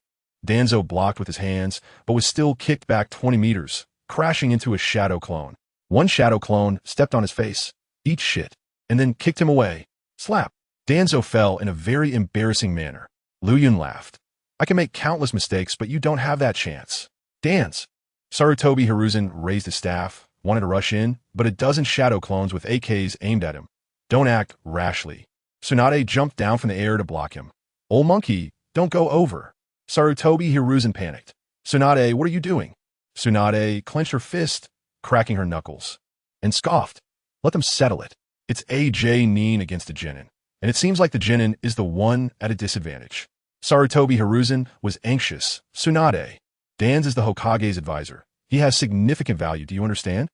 Danzo blocked with his hands, but was still kicked back 20 meters, crashing into a shadow clone. One shadow clone stepped on his face, eat shit, and then kicked him away. Slap! Danzo fell in a very embarrassing manner. Liuyun laughed. I can make countless mistakes, but you don't have that chance. Dance! Sarutobi Hiruzen raised his staff, wanted to rush in, but a dozen shadow clones with AKs aimed at him. Don't act rashly. Tsunade jumped down from the air to block him. Old monkey, don't go over. Sarutobi Hiruzen panicked. Tsunade, what are you doing? Tsunade clenched her fist, cracking her knuckles, and scoffed. Let them settle it. It's AJ Nin against the Genin, and it seems like the Genin is the one at a disadvantage. Sarutobi Hiruzen was anxious. Tsunade. Dan's is the Hokage's advisor. He has significant value, do you understand?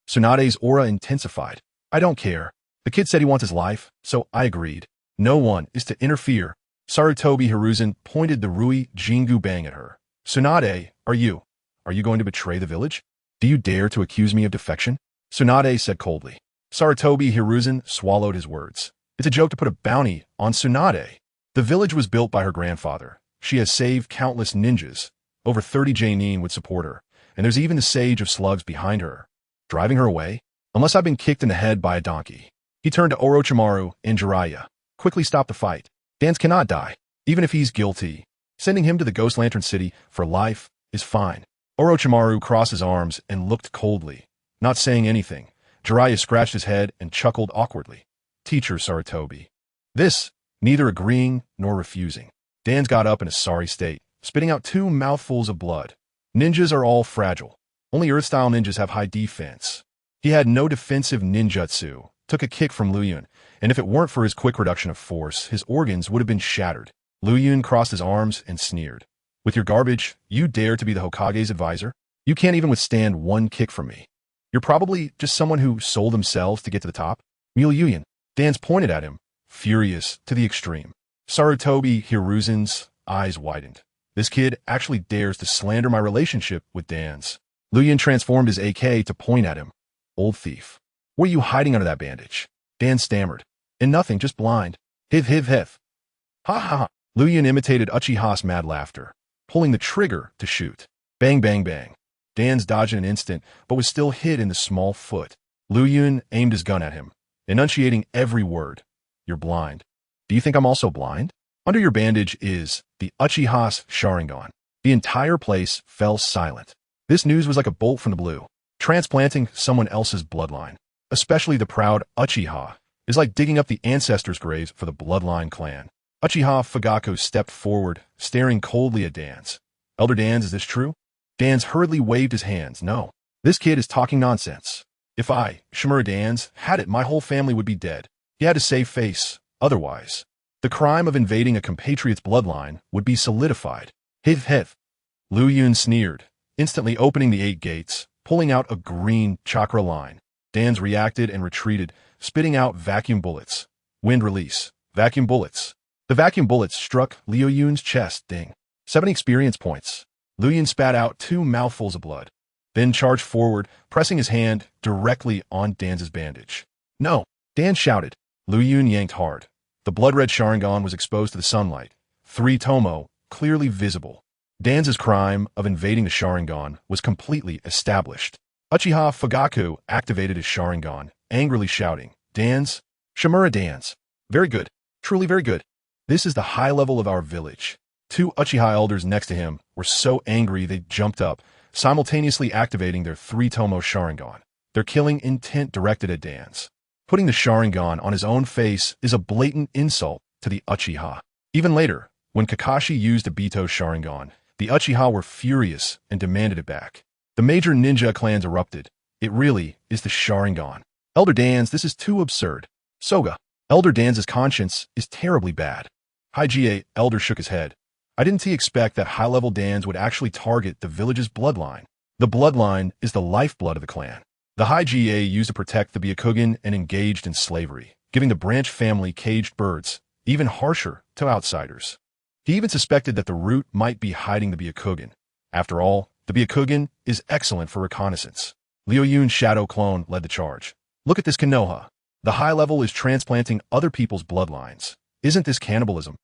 Tsunade's aura intensified. I don't care. The kid said he wants his life, so I agreed. No one is to interfere. Sarutobi Hiruzen pointed the Rui Jingu bang at her. Tsunade, are you going to betray the village? Do you dare to accuse me of defection? Tsunade said coldly. Sarutobi Hiruzen swallowed his words. It's a joke to put a bounty on Tsunade. The village was built by her grandfather. She has saved countless ninjas. Over 30 J-Nin would support her, and there's even the Sage of Slugs behind her. Driving her away? Unless I've been kicked in the head by a donkey. He turned to Orochimaru and Jiraiya. Quickly stop the fight. Dan's cannot die, even if he's guilty. Sending him to the Ghost Lantern City for life is fine. Orochimaru crossed his arms and looked coldly, not saying anything. Jiraiya scratched his head and chuckled awkwardly. Teacher Sarutobi. This, neither agreeing nor refusing. Dan got up in a sorry state, spitting out 2 mouthfuls of blood. Ninjas are all fragile. Only Earth-style ninjas have high defense. He had no defensive ninjutsu, took a kick from Liuyun, and if it weren't for his quick reduction of force, his organs would have been shattered. Liuyun crossed his arms and sneered. With your garbage, you dare to be the Hokage's advisor? You can't even withstand one kick from me. You're probably just someone who sold themselves to get to the top. Liuyun. Dans pointed at him, furious to the extreme. Sarutobi Hiruzen's eyes widened. This kid actually dares to slander my relationship with Dans. Liuyun transformed his AK to point at him. Old thief. What are you hiding under that bandage? Dan stammered. And nothing, just blind. Hiv hiv hiv. Ha ha ha. Liuyun imitated Uchiha's mad laughter, pulling the trigger to shoot. Bang bang bang. Dans dodged in an instant, but was still hit in the small foot. Liuyun aimed his gun at him, enunciating every word. You're blind. Do you think I'm also blind? Under your bandage is the Uchiha's Sharingan. The entire place fell silent. This news was like a bolt from the blue. Transplanting someone else's bloodline, especially the proud Uchiha, is like digging up the ancestors' graves for the bloodline clan. Uchiha Fugaku stepped forward, staring coldly at Dans. Elder Dans, is this true? Dans hurriedly waved his hands. No. This kid is talking nonsense. If I, Shimura Dans, had it, my whole family would be dead. He had to save face, otherwise. The crime of invading a compatriot's bloodline would be solidified. Hiv hiv. Liuyun sneered, instantly opening the 8 gates, pulling out a green chakra line. Dans reacted and retreated, spitting out vacuum bullets. Wind release. Vacuum bullets. The vacuum bullets struck Liuyun's chest. Ding. 70 experience points. Liuyun spat out 2 mouthfuls of blood, then charged forward, pressing his hand directly on Dan's bandage. No! Dan shouted. Liuyun yanked hard. The blood-red Sharingan was exposed to the sunlight. 3 tomo, clearly visible. Dan's crime of invading the Sharingan was completely established. Uchiha Fugaku activated his Sharingan, angrily shouting, Dans? Shimura Dans. Very good. Truly very good. This is the high level of our village. 2 Uchiha elders next to him were so angry they jumped up, simultaneously activating their 3 tomo Sharingan. Their killing intent directed at Dans. Putting the Sharingan on his own face is a blatant insult to the Uchiha. Even later, when Kakashi used Obito's Sharingan, the Uchiha were furious and demanded it back. The major ninja clans erupted. It really is the Sharingan. Elder Dans, this is too absurd. Soga. Elder Dan's conscience is terribly bad. High-GA Elder shook his head. I didn't expect that high-level Dans would actually target the village's bloodline. The bloodline is the lifeblood of the clan. The High-GA used to protect the Byakugan and engaged in slavery, giving the branch family caged birds, even harsher to outsiders. He even suspected that the root might be hiding the Byakugan. After all, the Byakugan is excellent for reconnaissance. Liuyun's shadow clone led the charge. Look at this Konoha. The high level is transplanting other people's bloodlines. Isn't this cannibalism?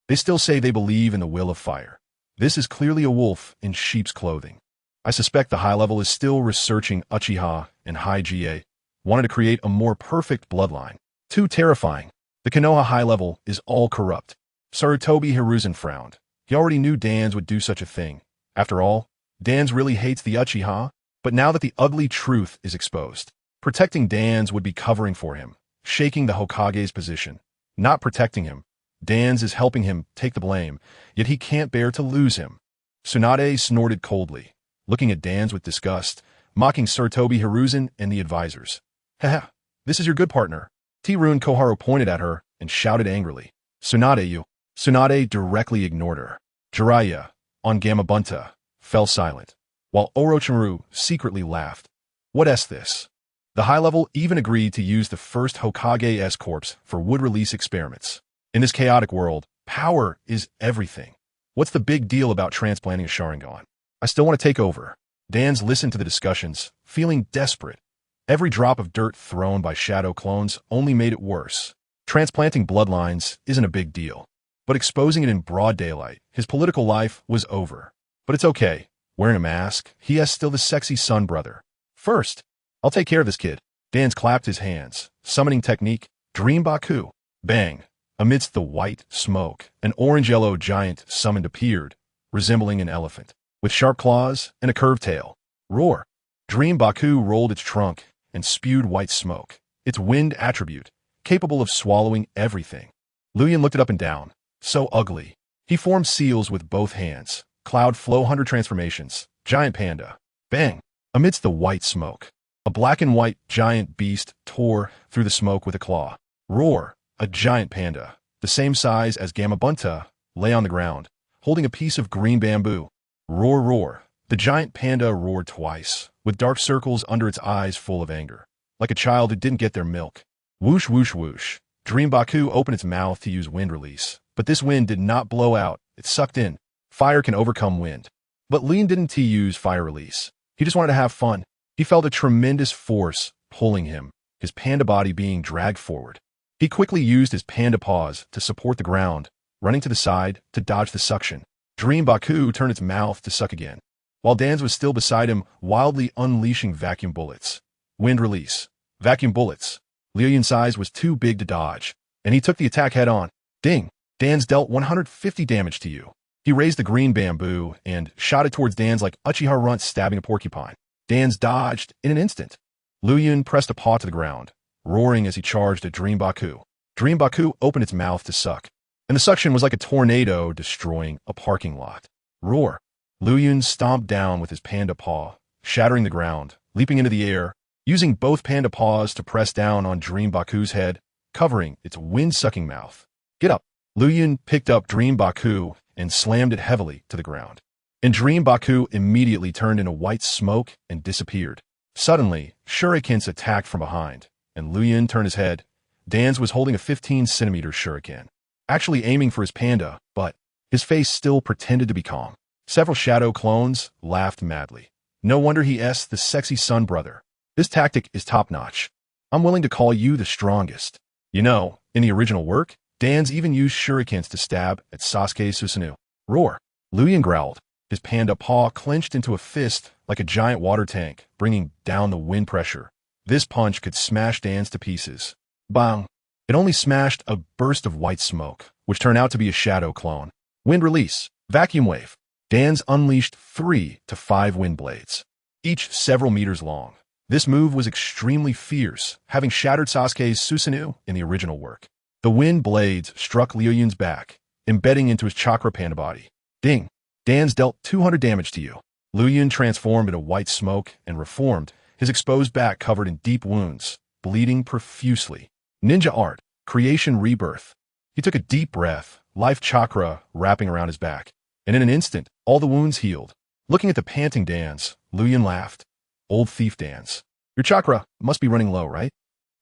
They still say they believe in the will of fire. This is clearly a wolf in sheep's clothing. I suspect the high level is still researching Uchiha and High-GA, wanted to create a more perfect bloodline. Too terrifying. The Konoha high level is all corrupt. Sarutobi Hiruzen frowned. He already knew Dans would do such a thing. After all, Dans really hates the Uchiha, but now that the ugly truth is exposed, protecting Dans would be covering for him, shaking the Hokage's position. Not protecting him, Dans is helping him take the blame, yet he can't bear to lose him. Tsunade snorted coldly, looking at Dans with disgust, mocking Sarutobi Hiruzen and the advisors. Haha, this is your good partner. T-Rune Koharu pointed at her and shouted angrily. Tsunade, you. Tsunade directly ignored her. Jiraiya, on Gamabunta, fell silent, while Orochimaru secretly laughed. What's this? The high level even agreed to use the first Hokage's corpse for wood release experiments. In this chaotic world, power is everything. What's the big deal about transplanting a Sharingan? I still want to take over. Dans listened to the discussions, feeling desperate. Every drop of dirt thrown by shadow clones only made it worse. Transplanting bloodlines isn't a big deal, but exposing it in broad daylight, his political life was over. But it's okay. Wearing a mask, he has still the sexy son brother. First, I'll take care of this kid. Dans clapped his hands, summoning technique, Dream Baku. Bang! Amidst the white smoke, an orange-yellow giant summoned appeared, resembling an elephant, with sharp claws and a curved tail. Roar! Dream Baku rolled its trunk and spewed white smoke, its wind attribute, capable of swallowing everything. Liuyun looked it up and down. So ugly. He formed seals with both hands. Cloud Flow 100 transformations. Giant Panda. Bang! Amidst the white smoke, A black and white giant beast tore through the smoke with a claw. Roar! A giant panda, the same size as Gamabunta, lay on the ground, holding a piece of green bamboo. Roar, roar! The giant panda roared twice, with dark circles under its eyes full of anger, like a child who didn't get their milk. Whoosh, whoosh, whoosh. Dream Baku opened its mouth to use wind release, but this wind did not blow out. It sucked in. Fire can overcome wind. But Liuyun didn't use fire release. He just wanted to have fun. He felt a tremendous force pulling him, his panda body being dragged forward. He quickly used his panda paws to support the ground, running to the side to dodge the suction. Dream Baku turned its mouth to suck again, while Dan's was still beside him, wildly unleashing vacuum bullets. Wind release. Vacuum bullets. Liuyun's size was too big to dodge, and he took the attack head-on. Ding! Dan's dealt 150 damage to you. He raised the green bamboo and shot it towards Dan's like Uchiha Runt stabbing a porcupine. Dan's dodged in an instant. Liuyun pressed a paw to the ground, roaring as he charged at Dream Baku. Dream Baku opened its mouth to suck, and the suction was like a tornado destroying a parking lot. Roar! Liuyun stomped down with his panda paw, shattering the ground, leaping into the air, using both panda paws to press down on Dream Baku's head, covering its wind-sucking mouth. Get up! Liuyun picked up Dream Baku and slammed it heavily to the ground. And Dream Baku immediately turned into white smoke and disappeared. Suddenly, shurikens attacked from behind, and Liuyun turned his head. Dan's was holding a 15-centimeter shuriken, actually aiming for his panda, but his face still pretended to be calm. Several shadow clones laughed madly. No wonder he asked the sexy son brother. This tactic is top-notch. I'm willing to call you the strongest. You know, in the original work, Dan's even used shurikens to stab at Sasuke Susanoo. Roar! Liuyun growled. His panda paw clenched into a fist like a giant water tank, bringing down the wind pressure. This punch could smash Dan's to pieces. Bang! It only smashed a burst of white smoke, which turned out to be a shadow clone. Wind release. Vacuum wave. Dan's unleashed 3 to 5 wind blades, each several meters long. This move was extremely fierce, having shattered Sasuke's Susanoo in the original work. The wind blades struck Liuyun's back, embedding into his chakra panda body. Ding! Dan's dealt 200 damage to you. Liuyun transformed into white smoke and reformed, his exposed back covered in deep wounds, bleeding profusely. Ninja art. Creation rebirth. He took a deep breath, life chakra wrapping around his back, and in an instant, all the wounds healed. Looking at the panting Dans, Liuyun laughed. Old thief Dans. Your chakra must be running low, right?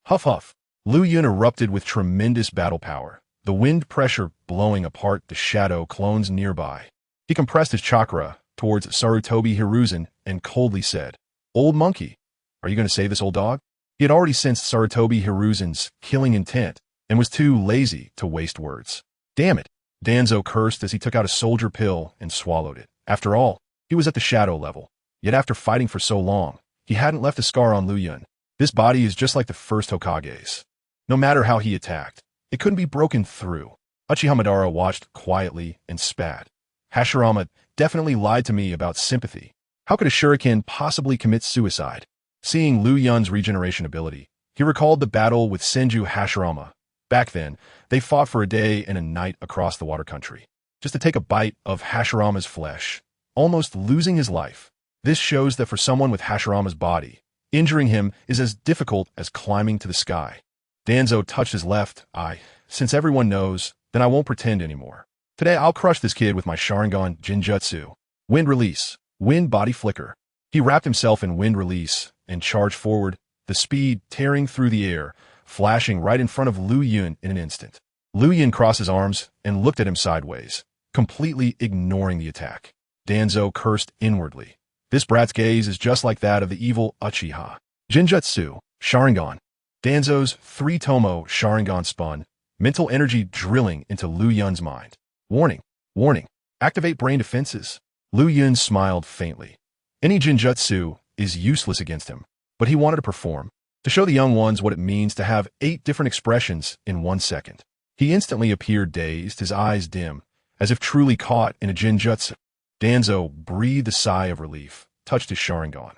Huff huff. Liuyun erupted with tremendous battle power, the wind pressure blowing apart the shadow clones nearby. He compressed his chakra towards Sarutobi Hiruzen and coldly said, Old monkey, are you going to save this old dog? He had already sensed Sarutobi Hiruzen's killing intent and was too lazy to waste words. Damn it! Danzo cursed as he took out a soldier pill and swallowed it. After all, he was at the shadow level. Yet after fighting for so long, he hadn't left a scar on Liuyun. This body is just like the first Hokage's. No matter how he attacked, it couldn't be broken through. Uchiha Madara watched quietly and spat. Hashirama definitely lied to me about sympathy. How could a shuriken possibly commit suicide? Seeing Liuyun's regeneration ability, he recalled the battle with Senju Hashirama. Back then, they fought for a day and a night across the water country, just to take a bite of Hashirama's flesh, almost losing his life. This shows that for someone with Hashirama's body, injuring him is as difficult as climbing to the sky. Danzo touched his left eye. Since everyone knows, then I won't pretend anymore. Today I'll crush this kid with my Sharingan Jinjutsu. Wind release. Wind body flicker. He wrapped himself in wind release and charged forward, the speed tearing through the air, flashing right in front of Liuyun in an instant. Liuyun crossed his arms and looked at him sideways, completely ignoring the attack. Danzo cursed inwardly. This brat's gaze is just like that of the evil Uchiha. Jinjutsu. Sharingan. Danzo's 3-tomo Sharingan spun, mental energy drilling into Liuyun's mind. Warning. Warning. Activate brain defenses. Liuyun smiled faintly. Any Jinjutsu is useless against him, but he wanted to perform, to show the young ones what it means to have 8 different expressions in 1 second. He instantly appeared dazed, his eyes dim, as if truly caught in a Jinjutsu. Danzo breathed a sigh of relief, touched his Sharingan.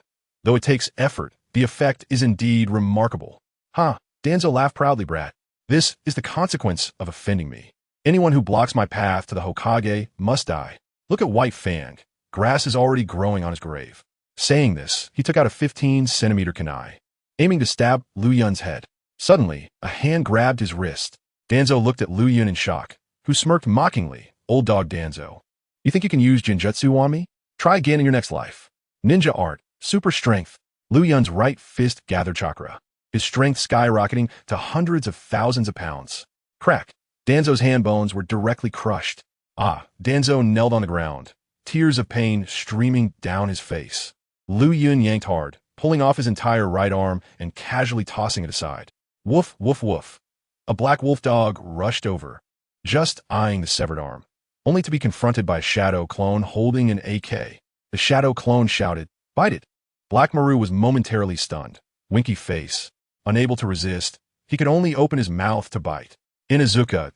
Though it takes effort, the effect is indeed remarkable. Ha! Danzo laughed proudly, brat. This is the consequence of offending me. Anyone who blocks my path to the Hokage must die. Look at White Fang. Grass is already growing on his grave. Saying this, he took out a 15-centimeter kunai, aiming to stab Liuyun's head. Suddenly, a hand grabbed his wrist. Danzo looked at Liuyun in shock, who smirked mockingly. Old dog Danzo. You think you can use Jinjutsu on me? Try again in your next life. Ninja art, super strength. Liuyun's right fist gathered chakra, his strength skyrocketing to hundreds of thousands of pounds. Crack. Danzo's hand bones were directly crushed. Danzo knelt on the ground, tears of pain streaming down his face. Liuyun yanked hard, pulling off his entire right arm and casually tossing it aside. Woof, woof, woof. A black wolf dog rushed over, just eyeing the severed arm, only to be confronted by a shadow clone holding an AK. The shadow clone shouted, "Bite it!" Black Maru was momentarily stunned, winky face. Unable to resist, he could only open his mouth to bite. Inazuka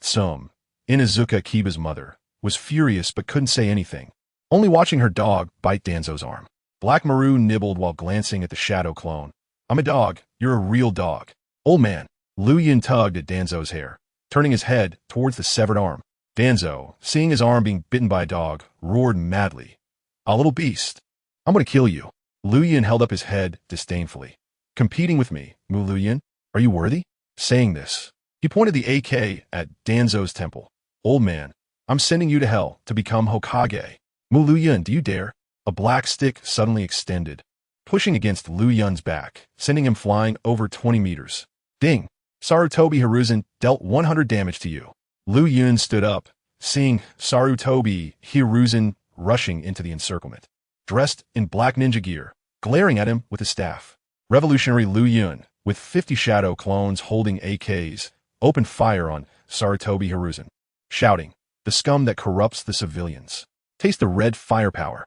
Kiba's mother, was furious but couldn't say anything, only watching her dog bite Danzo's arm. Black Maru nibbled while glancing at the shadow clone. "I'm a dog. You're a real dog." "Old man." Liuyun tugged at Danzo's hair, turning his head towards the severed arm. Danzo, seeing his arm being bitten by a dog, roared madly. "A little beast. I'm going to kill you." Liuyun held up his head disdainfully. "Competing with me, Mu Liuyun? Are you worthy?" Saying this, he pointed the AK at Danzo's temple. "Old man, I'm sending you to hell to become Hokage. Mu Liuyun, do you dare?" A black stick suddenly extended, pushing against Liuyun's back, sending him flying over 20 meters. Ding! Sarutobi Hiruzen dealt 100 damage to you. Liuyun stood up, seeing Sarutobi Hiruzen rushing into the encirclement, dressed in black ninja gear, glaring at him with a staff. Revolutionary Liuyun, with 50 shadow clones holding AKs, opened fire on Sarutobi Hiruzen, shouting, "The scum that corrupts the civilians. Taste the red firepower."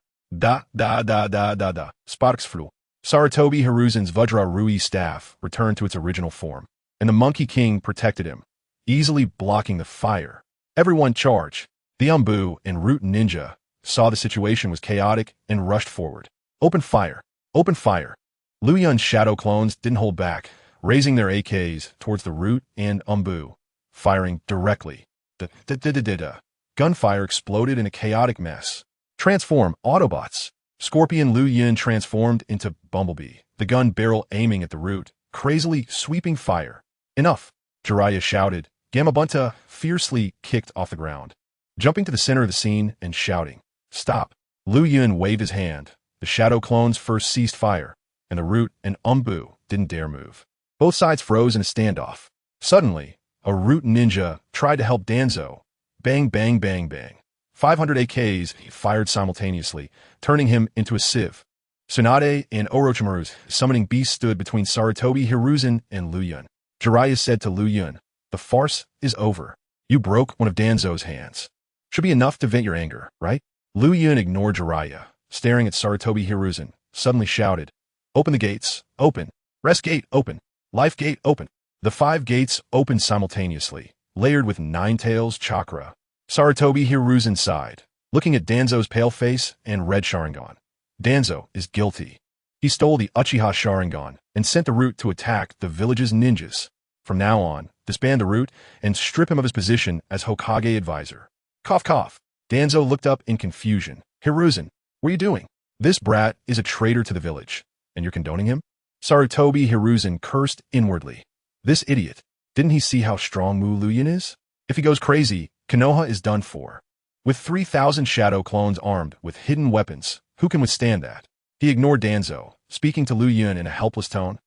Sparks flew. Sarutobi Hiruzen's Vajra Rui staff returned to its original form, and the Monkey King protected him, easily blocking the fire. Everyone charge. The Umbu and Root Ninja saw the situation was chaotic and rushed forward. Open fire! Open fire! Liuyun's shadow clones didn't hold back, raising their AKs towards the Root and Umbu, firing directly. Gunfire exploded in a chaotic mess. Transform, Autobots! Scorpion Liuyun transformed into Bumblebee, the gun barrel aiming at the Root, crazily sweeping fire. "Enough!" Jiraiya shouted. Gamabunta fiercely kicked off the ground, jumping to the center of the scene and shouting, "Stop!" Liuyun waved his hand. The shadow clones first ceased fire, and the Root and Umbu didn't dare move. Both sides froze in a standoff. Suddenly, a Root ninja tried to help Danzo. Bang, bang, bang, bang. 500 AKs he fired simultaneously, turning him into a sieve. Tsunade and Orochimaru's summoning beast stood between Sarutobi Hiruzen and Liuyun. Jiraiya said to Liuyun, "The farce is over. You broke one of Danzo's hands. Should be enough to vent your anger, right?" Liuyun ignored Jiraiya, staring at Sarutobi Hiruzen, suddenly shouted, "Open the gates, open. Rest gate, open. Life gate, open." The 5 gates opened simultaneously, layered with Nine-Tails chakra. Sarutobi Hiruzen sighed, looking at Danzo's pale face and red Sharingan. Danzo is guilty. He stole the Uchiha Sharingan and sent the Root to attack the village's ninjas. From now on, disband the Root and strip him of his position as Hokage advisor. Cough cough. Danzo looked up in confusion. "Hiruzen, what are you doing? This brat is a traitor to the village, and you're condoning him?" Sarutobi Hiruzen cursed inwardly. This idiot. Didn't he see how strong Mu Liuyun is? If he goes crazy, Konoha is done for. With 3,000 shadow clones armed with hidden weapons, who can withstand that? He ignored Danzo, speaking to Liuyun in a helpless tone.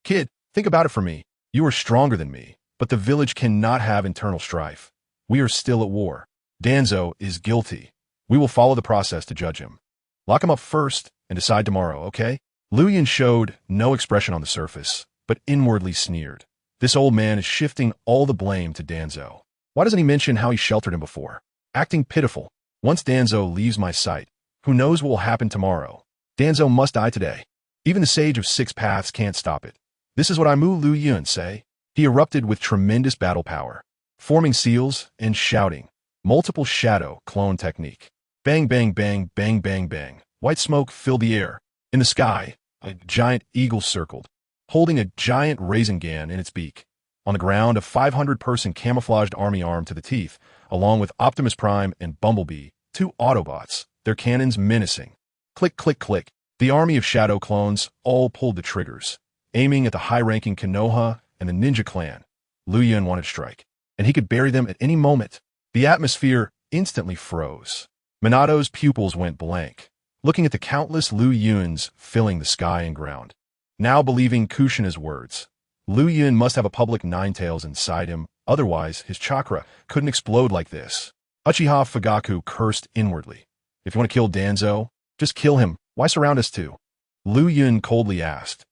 "Kid, think about it for me. You are stronger than me, but the village cannot have internal strife. We are still at war. Danzo is guilty. We will follow the process to judge him. Lock him up first and decide tomorrow, okay?" Liuyun showed no expression on the surface, but inwardly sneered. This old man is shifting all the blame to Danzo. Why doesn't he mention how he sheltered him before? Acting pitiful. Once Danzo leaves my sight, who knows what will happen tomorrow? Danzo must die today. Even the Sage of 6 Paths can't stop it. This is what Mu Liuyun say. He erupted with tremendous battle power, forming seals and shouting. Multiple shadow clone technique. Bang, bang, bang, bang, bang, bang. White smoke filled the air. In the sky, a giant eagle circled, holding a giant Rasengan in its beak. On the ground, a 500-person camouflaged army armed to the teeth, along with Optimus Prime and Bumblebee, 2 Autobots, their cannons menacing. Click, click, click. The army of shadow clones all pulled the triggers, aiming at the high-ranking Konoha and the ninja clan. Liuyun wanted to strike, and he could bury them at any moment. The atmosphere instantly froze. Minato's pupils went blank, looking at the countless Liuyuns filling the sky and ground. Now believing Kushina's words, Liuyun must have a public Ninetales inside him, otherwise his chakra couldn't explode like this. Uchiha Fugaku cursed inwardly. If you want to kill Danzo, just kill him. Why surround us too? Liuyun coldly asked.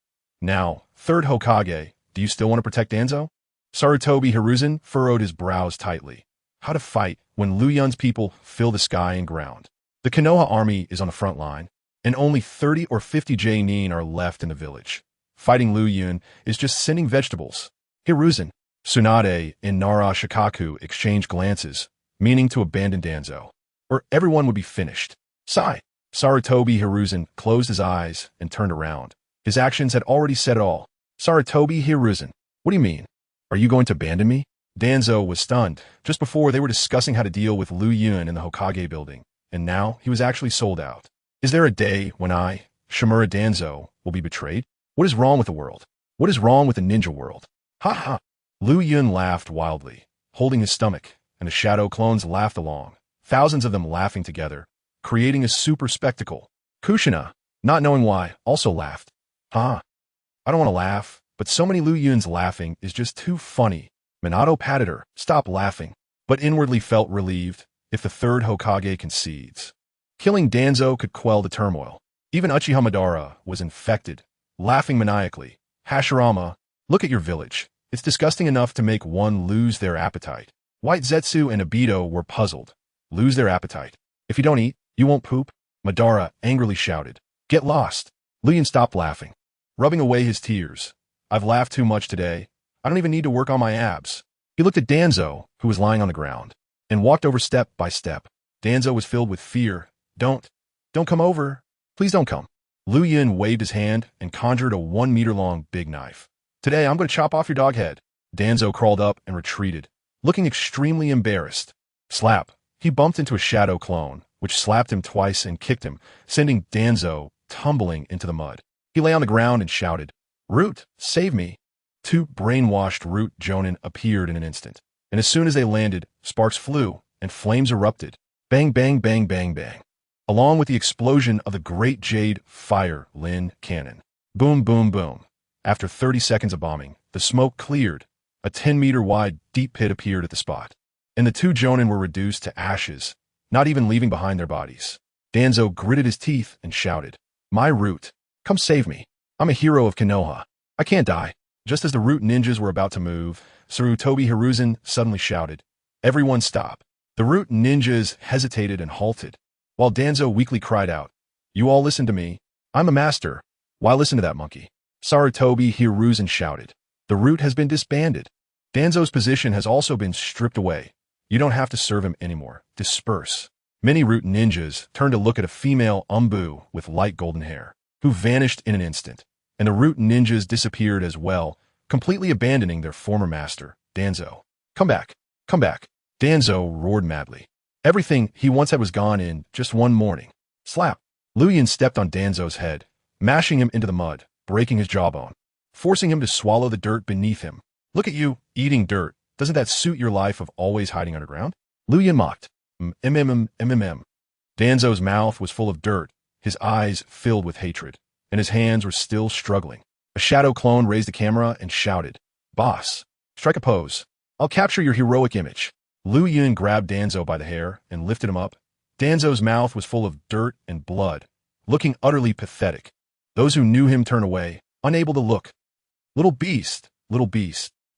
Now, third Hokage, do you still want to protect Danzo? Sarutobi Hiruzen furrowed his brows tightly. How to fight when Liuyun's people fill the sky and ground? The Konoha army is on the front line, and only 30 or 50 J-nin are left in the village. Fighting Liuyun is just sending vegetables. Hiruzen, Tsunade, and Nara Shikaku exchanged glances, meaning to abandon Danzo, or everyone would be finished. Sigh. Sarutobi Hiruzen closed his eyes and turned around. His actions had already said it all. Sarutobi Hiruzen, what do you mean? Are you going to abandon me? Danzo was stunned. Just before they were discussing how to deal with Liuyun in the Hokage building, and now he was actually sold out. Is there a day when I, Shimura Danzo, will be betrayed? What is wrong with the world? What is wrong with the ninja world? Ha ha! Liuyun laughed wildly, holding his stomach, and the shadow clones laughed along, thousands of them laughing together, creating a super spectacle. Kushina, not knowing why, also laughed. I don't want to laugh, but so many Liuyuns laughing is just too funny. Minato patted her, stop laughing, but inwardly felt relieved if the third Hokage concedes. Killing Danzo could quell the turmoil. Even Uchiha Madara was infected, laughing maniacally. Hashirama, look at your village. It's disgusting enough to make one lose their appetite. White Zetsu and Obito were puzzled. Lose their appetite. If you don't eat, you won't poop? Madara angrily shouted. Get lost. Liuyun stopped laughing, rubbing away his tears. I've laughed too much today. I don't even need to work on my abs. He looked at Danzo, who was lying on the ground, and walked over step by step. Danzo was filled with fear. Don't come over. Please don't come. Liuyun waved his hand and conjured a 1-meter-long big knife. Today I'm going to chop off your dog head. Danzo crawled up and retreated, looking extremely embarrassed. Slap. He bumped into a shadow clone, which slapped him twice and kicked him, sending Danzo tumbling into the mud. He lay on the ground and shouted, Root, save me. 2 brainwashed Root Jonin appeared in an instant, and as soon as they landed, sparks flew and flames erupted. Bang, bang, bang, bang, bang. Along with the explosion of the Great Jade Fire Lin Cannon. Boom, boom, boom. After 30 seconds of bombing, the smoke cleared. A 10-meter-wide deep pit appeared at the spot, and the 2 Jonin were reduced to ashes, not even leaving behind their bodies. Danzo gritted his teeth and shouted, My Root, come save me. I'm a hero of Konoha. I can't die. Just as the Root ninjas were about to move, Sarutobi Hiruzen suddenly shouted, Everyone stop. The Root ninjas hesitated and halted, while Danzo weakly cried out, You all listen to me. I'm a master. Why listen to that monkey? Sarutobi Hiruzen shouted, The Root has been disbanded. Danzo's position has also been stripped away. You don't have to serve him anymore. Disperse. Many Root ninjas turned to look at a female Umbu with light golden hair, who vanished in an instant, and the Root ninjas disappeared as well, completely abandoning their former master, Danzo. Come back. Come back. Danzo roared madly. Everything he once had was gone in just one morning. Slap. Liuyun stepped on Danzo's head, mashing him into the mud, breaking his jawbone, forcing him to swallow the dirt beneath him. Look at you, eating dirt. Doesn't that suit your life of always hiding underground? Liuyun mocked. Danzo's mouth was full of dirt, his eyes filled with hatred, and his hands were still struggling. A shadow clone raised the camera and shouted, Boss, strike a pose. I'll capture your heroic image. Liuyun grabbed Danzo by the hair and lifted him up. Danzo's mouth was full of dirt and blood, looking utterly pathetic. Those who knew him turned away, unable to look. Little beast,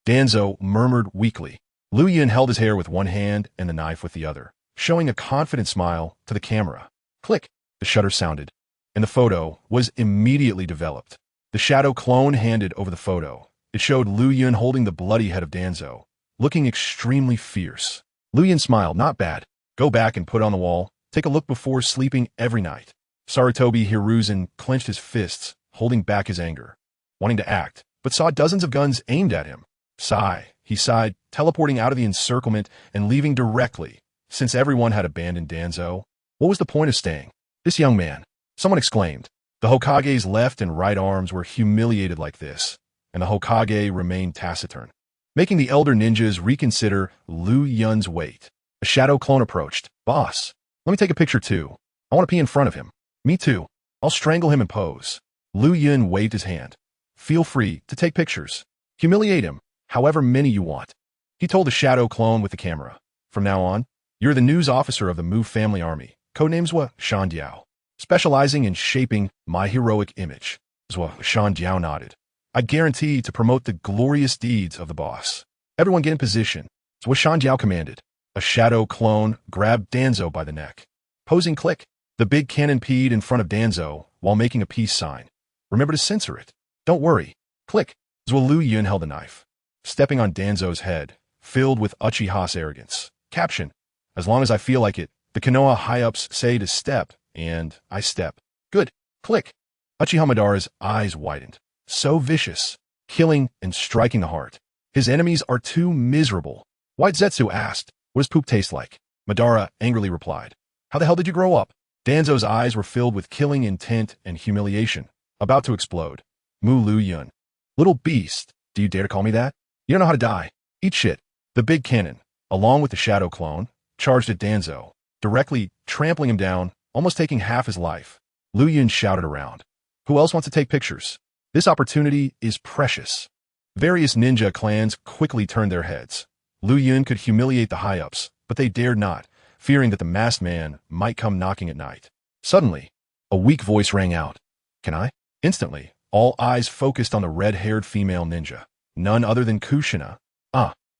Danzo murmured weakly. Liuyun held his hair with one hand and the knife with the other, showing a confident smile to the camera. Click, the shutter sounded, and the photo was immediately developed. The shadow clone handed over the photo. It showed Liuyun holding the bloody head of Danzo, looking extremely fierce. Liuyun smiled, not bad. Go back and put on the wall. Take a look before sleeping every night. Sarutobi Hiruzen clenched his fists, holding back his anger, wanting to act, but saw dozens of guns aimed at him. Sigh, he sighed, teleporting out of the encirclement and leaving directly, since everyone had abandoned Danzo. What was the point of staying? This young man, someone exclaimed. The Hokage's left and right arms were humiliated like this, and the Hokage remained taciturn, making the elder ninjas reconsider Liuyun's weight. A shadow clone approached. Boss, let me take a picture too. I want to pee in front of him. Me too. I'll strangle him and pose. Liuyun waved his hand. Feel free to take pictures. Humiliate him, however many you want. He told the shadow clone with the camera. From now on, you're the news officer of the Mu family army, codenames Shandiao, specializing in shaping my heroic image. Shandiao nodded. I guarantee to promote the glorious deeds of the boss. Everyone get in position. Shandiao commanded. A shadow clone grabbed Danzo by the neck. Posing click. The big cannon peed in front of Danzo while making a peace sign. Remember to censor it. Don't worry. Click. Liuyun held a knife, stepping on Danzo's head, filled with Uchiha's arrogance. Caption. As long as I feel like it, the Konoha high-ups say to step, and I step. Good. Click. Uchiha Madara's eyes widened. So vicious, killing and striking the heart. His enemies are too miserable. White Zetsu asked, what does poop taste like? Madara angrily replied, how the hell did you grow up? Danzo's eyes were filled with killing intent and humiliation, about to explode. Mu Liuyun. Little beast, do you dare to call me that? You don't know how to die. Eat shit. The big cannon, along with the shadow clone, charged at Danzo, directly trampling him down, almost taking half his life. Liuyun shouted around. Who else wants to take pictures? This opportunity is precious. Various ninja clans quickly turned their heads. Liuyun could humiliate the high-ups, but they dared not, fearing that the masked man might come knocking at night. Suddenly, a weak voice rang out. Can I? Instantly, all eyes focused on the red-haired female ninja, none other than Kushina.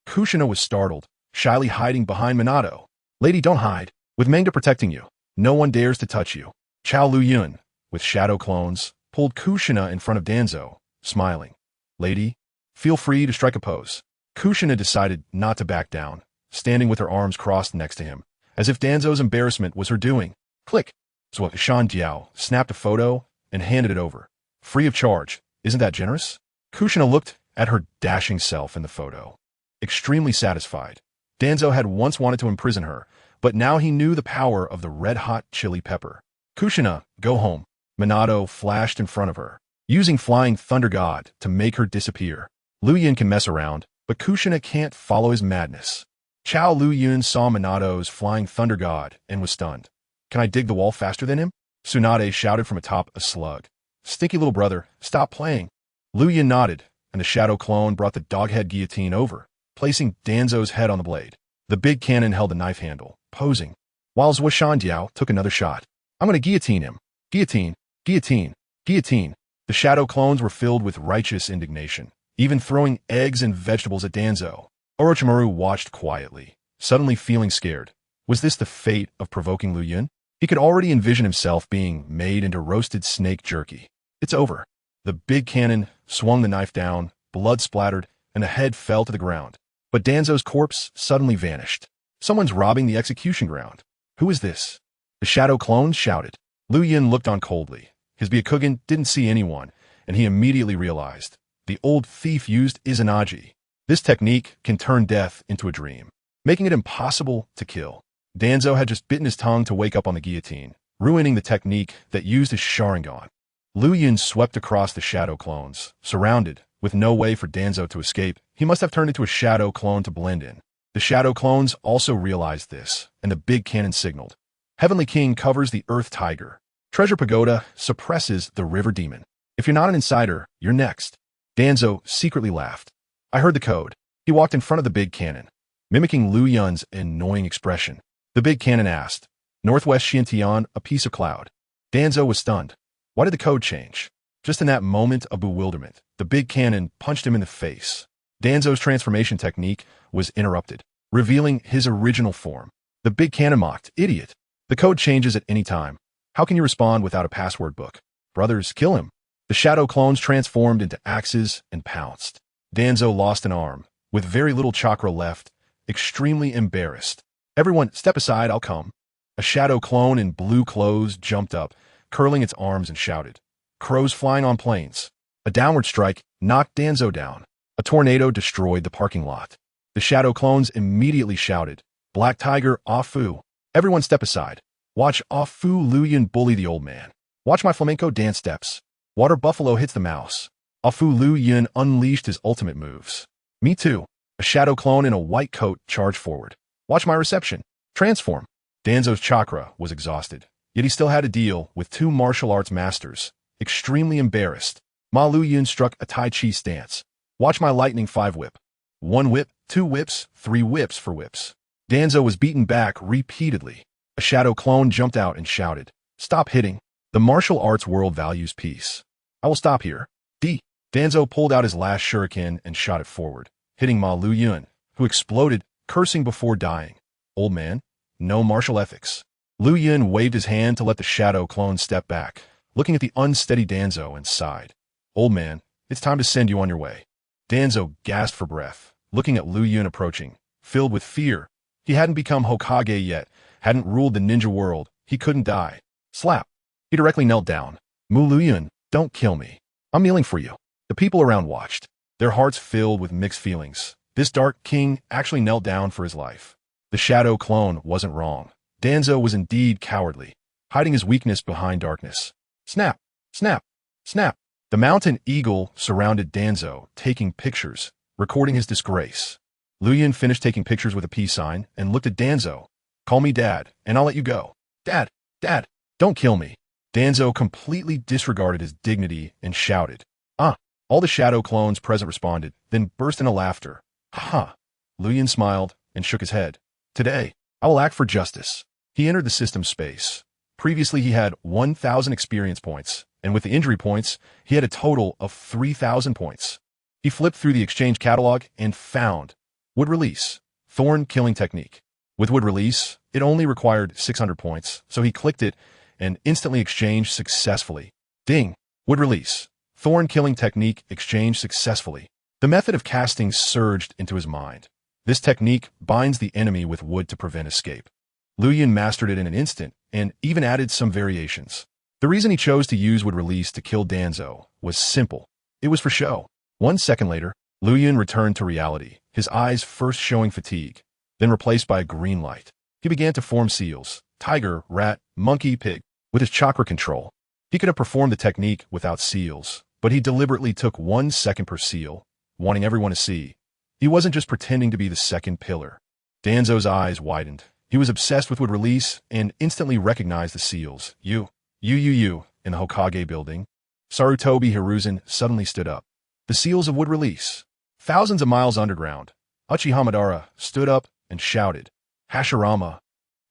Kushina was startled, shyly hiding behind Minato. Lady, don't hide. With Manga protecting you, no one dares to touch you. Chao Liuyun, with shadow clones, pulled Kushina in front of Danzo, smiling. Lady, feel free to strike a pose. Kushina decided not to back down, standing with her arms crossed next to him, as if Danzo's embarrassment was her doing. Click. Shandiao snapped a photo and handed it over. Free of charge. Isn't that generous? Kushina looked at her dashing self in the photo. Extremely satisfied. Danzo had once wanted to imprison her, but now he knew the power of the red-hot chili pepper. Kushina, go home. Minato flashed in front of her, using Flying Thunder God to make her disappear. Liuyun can mess around, but Kushina can't follow his madness. Chao Liuyun saw Minato's Flying Thunder God and was stunned. Can I dig the wall faster than him? Tsunade shouted from atop a slug. Stinky little brother, stop playing. Liuyun nodded, and the shadow clone brought the doghead guillotine over, placing Danzo's head on the blade. The big cannon held the knife handle, posing, while Shandiao took another shot. I'm going to guillotine him. Guillotine, guillotine, guillotine. The shadow clones were filled with righteous indignation, even throwing eggs and vegetables at Danzo. Orochimaru watched quietly, suddenly feeling scared. Was this the fate of provoking Liuyun? He could already envision himself being made into roasted snake jerky. It's over. The big cannon swung the knife down, blood splattered, and the head fell to the ground. But Danzo's corpse suddenly vanished. Someone's robbing the execution ground. Who is this? The shadow clones shouted. Liuyun looked on coldly. His Byakugan didn't see anyone, and he immediately realized. The old thief used Izanagi. This technique can turn death into a dream, making it impossible to kill. Danzo had just bitten his tongue to wake up on the guillotine, ruining the technique that used his Sharingan. Liuyun swept across the shadow clones, surrounded, with no way for Danzo to escape. He must have turned into a shadow clone to blend in. The shadow clones also realized this, and the big cannon signaled. Heavenly King covers the Earth Tiger. Treasure Pagoda suppresses the River Demon. If you're not an insider, you're next. Danzo secretly laughed. I heard the code. He walked in front of the big cannon, mimicking Liuyun's annoying expression. The big cannon asked, Northwest Xintian, a piece of cloud. Danzo was stunned. Why did the code change? Just in that moment of bewilderment, the big cannon punched him in the face. Danzo's transformation technique was interrupted, revealing his original form. The big cannon mocked, idiot. The code changes at any time. How can you respond without a password book? Brothers, kill him. The shadow clones transformed into axes and pounced. Danzo lost an arm, with very little chakra left, extremely embarrassed. Everyone, step aside, I'll come. A shadow clone in blue clothes jumped up, curling its arms and shouted. Crows flying on planes. A downward strike knocked Danzo down. A tornado destroyed the parking lot. The shadow clones immediately shouted, Black Tiger, Afu. Everyone step aside. Watch Afu Liuyun bully the old man. Watch my flamenco dance steps. Water buffalo hits the mouse. Afu Liuyun unleashed his ultimate moves. Me too. A shadow clone in a white coat charged forward. Watch my reception. Transform. Danzo's chakra was exhausted, yet he still had to deal with two martial arts masters. Extremely embarrassed, Ma Liuyun struck a Tai Chi stance. Watch my lightning 5 whip. 1 whip, 2 whips, 3 whips for whips. Danzo was beaten back repeatedly. A shadow clone jumped out and shouted, "Stop hitting. The martial arts world values peace." "I will stop here." Danzo pulled out his last shuriken and shot it forward, hitting Ma Liuyun, who exploded, cursing before dying. "Old man, no martial ethics." Liuyun waved his hand to let the shadow clone step back, looking at the unsteady Danzo and sighed. "Old man, it's time to send you on your way." Danzo gasped for breath, looking at Liuyun approaching, filled with fear. He hadn't become Hokage yet, hadn't ruled the ninja world, he couldn't die. Slap. He directly knelt down. "Mu Liuyun, don't kill me. I'm kneeling for you." The people around watched, their hearts filled with mixed feelings. This dark king actually knelt down for his life. The shadow clone wasn't wrong. Danzo was indeed cowardly, hiding his weakness behind darkness. Snap, snap, snap. The mountain eagle surrounded Danzo, taking pictures, recording his disgrace. Liuyun finished taking pictures with a peace sign and looked at Danzo. "Call me Dad, and I'll let you go." "Dad, Dad, don't kill me." Danzo completely disregarded his dignity and shouted, "Ah!" All the shadow clones present responded, then burst into laughter. "Ha!" Liuyun smiled and shook his head. "Today, I will act for justice." He entered the system space. Previously, he had 1,000 experience points, and with the injury points, he had a total of 3,000 points. He flipped through the exchange catalog and found Wood Release, Thorn Killing Technique. With Wood Release, it only required 600 points, so he clicked it and instantly exchanged successfully. Ding! Wood Release, Thorn Killing Technique exchanged successfully. The method of casting surged into his mind. This technique binds the enemy with wood to prevent escape. Liuyun mastered it in an instant and even added some variations. The reason he chose to use Wood Release to kill Danzo was simple. It was for show. 1 second later, Liuyun returned to reality, his eyes first showing fatigue, then replaced by a green light. He began to form seals, tiger, rat, monkey, pig. With his chakra control, he could have performed the technique without seals, but he deliberately took 1 second per seal, wanting everyone to see. He wasn't just pretending to be the second pillar. Danzo's eyes widened. He was obsessed with Wood Release and instantly recognized the seals. You, in the Hokage building. Sarutobi Hiruzen suddenly stood up. The seals of Wood Release. Thousands of miles underground, Uchiha Madara stood up and shouted, "Hashirama!"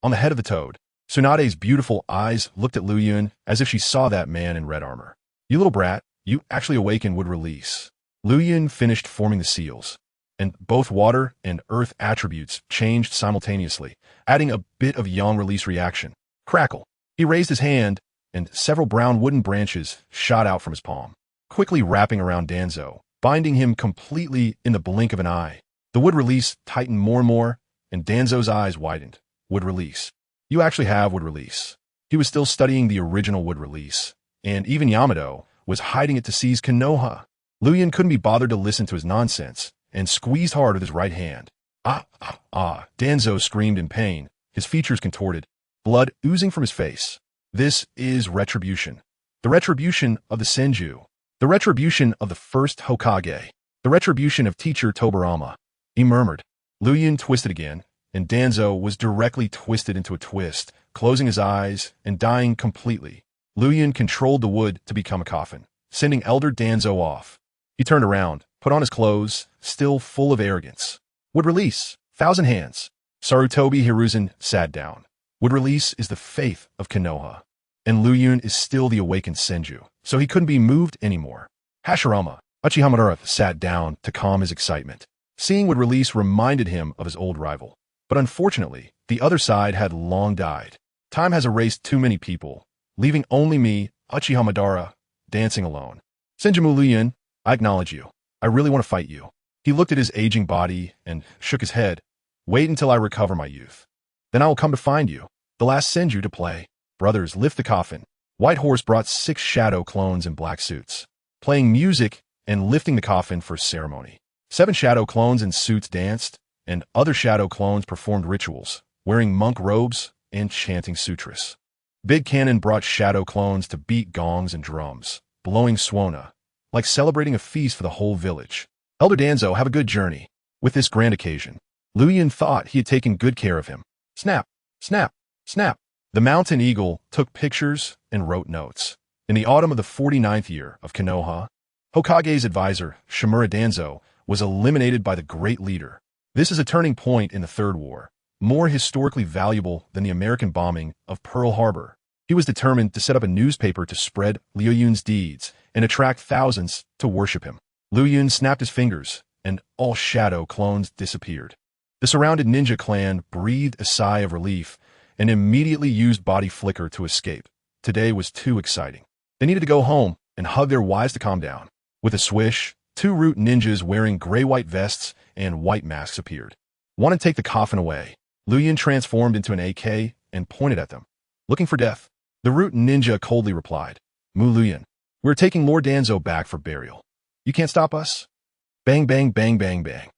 On the head of the toad, Tsunade's beautiful eyes looked at Liuyun as if she saw that man in red armor. "You little brat, you actually awakened Wood Release." Liuyun finished forming the seals, and both water and earth attributes changed simultaneously, adding a bit of yang release reaction. Crackle. He raised his hand, and several brown wooden branches shot out from his palm, quickly wrapping around Danzo, binding him completely in the blink of an eye. The Wood Release tightened more and more, and Danzo's eyes widened. Wood Release. You actually have Wood Release. He was still studying the original Wood Release, and even Yamato was hiding it to seize Konoha. Liuyun couldn't be bothered to listen to his nonsense, and squeezed hard with his right hand. Ah! Danzo screamed in pain, his features contorted, blood oozing from his face. This is retribution. The retribution of the Senju. The retribution of the first Hokage. The retribution of teacher Tobirama. He murmured. Liuyun twisted again, and Danzo was directly twisted into a twist, closing his eyes and dying completely. Liuyun controlled the wood to become a coffin, sending Elder Danzo off. He turned around, put on his clothes, still full of arrogance. Would Release, 1,000 hands. Sarutobi Hiruzen sat down. Would Release is the faith of Konoha, and Liuyun is still the awakened Senju, so he couldn't be moved anymore. Hashirama, Uchiha Madara sat down to calm his excitement. Seeing Would Release reminded him of his old rival. But unfortunately, the other side had long died. Time has erased too many people, leaving only me, Uchiha Madara, dancing alone. Senju Liuyun, I acknowledge you. I really want to fight you. He looked at his aging body and shook his head. Wait until I recover my youth. Then I will come to find you, the last Senju to play. Brothers, lift the coffin. White Horse brought 6 shadow clones in black suits, playing music and lifting the coffin for ceremony. 7 shadow clones in suits danced, and other shadow clones performed rituals, wearing monk robes and chanting sutras. Big Cannon brought shadow clones to beat gongs and drums, blowing Suona, like celebrating a feast for the whole village. Elder Danzo, have a good journey. With this grand occasion, Liuyun thought he had taken good care of him. Snap, snap, snap. The mountain eagle took pictures and wrote notes. In the autumn of the 49th year of Konoha, Hokage's advisor, Shimura Danzo, was eliminated by the great leader. This is a turning point in the Third War, more historically valuable than the American bombing of Pearl Harbor. He was determined to set up a newspaper to spread Liuyun's deeds and attract thousands to worship him. Liuyun snapped his fingers, and all shadow clones disappeared. The surrounded ninja clan breathed a sigh of relief and immediately used body flicker to escape. Today was too exciting. They needed to go home and hug their wives to calm down. With a swish, two root ninjas wearing gray-white vests and white masks appeared. Want to take the coffin away? Liuyun transformed into an AK and pointed at them. Looking for death? The root ninja coldly replied, Mu Liuyun, we're taking Lord Danzo back for burial. You can't stop us? Bang, bang, bang, bang, bang.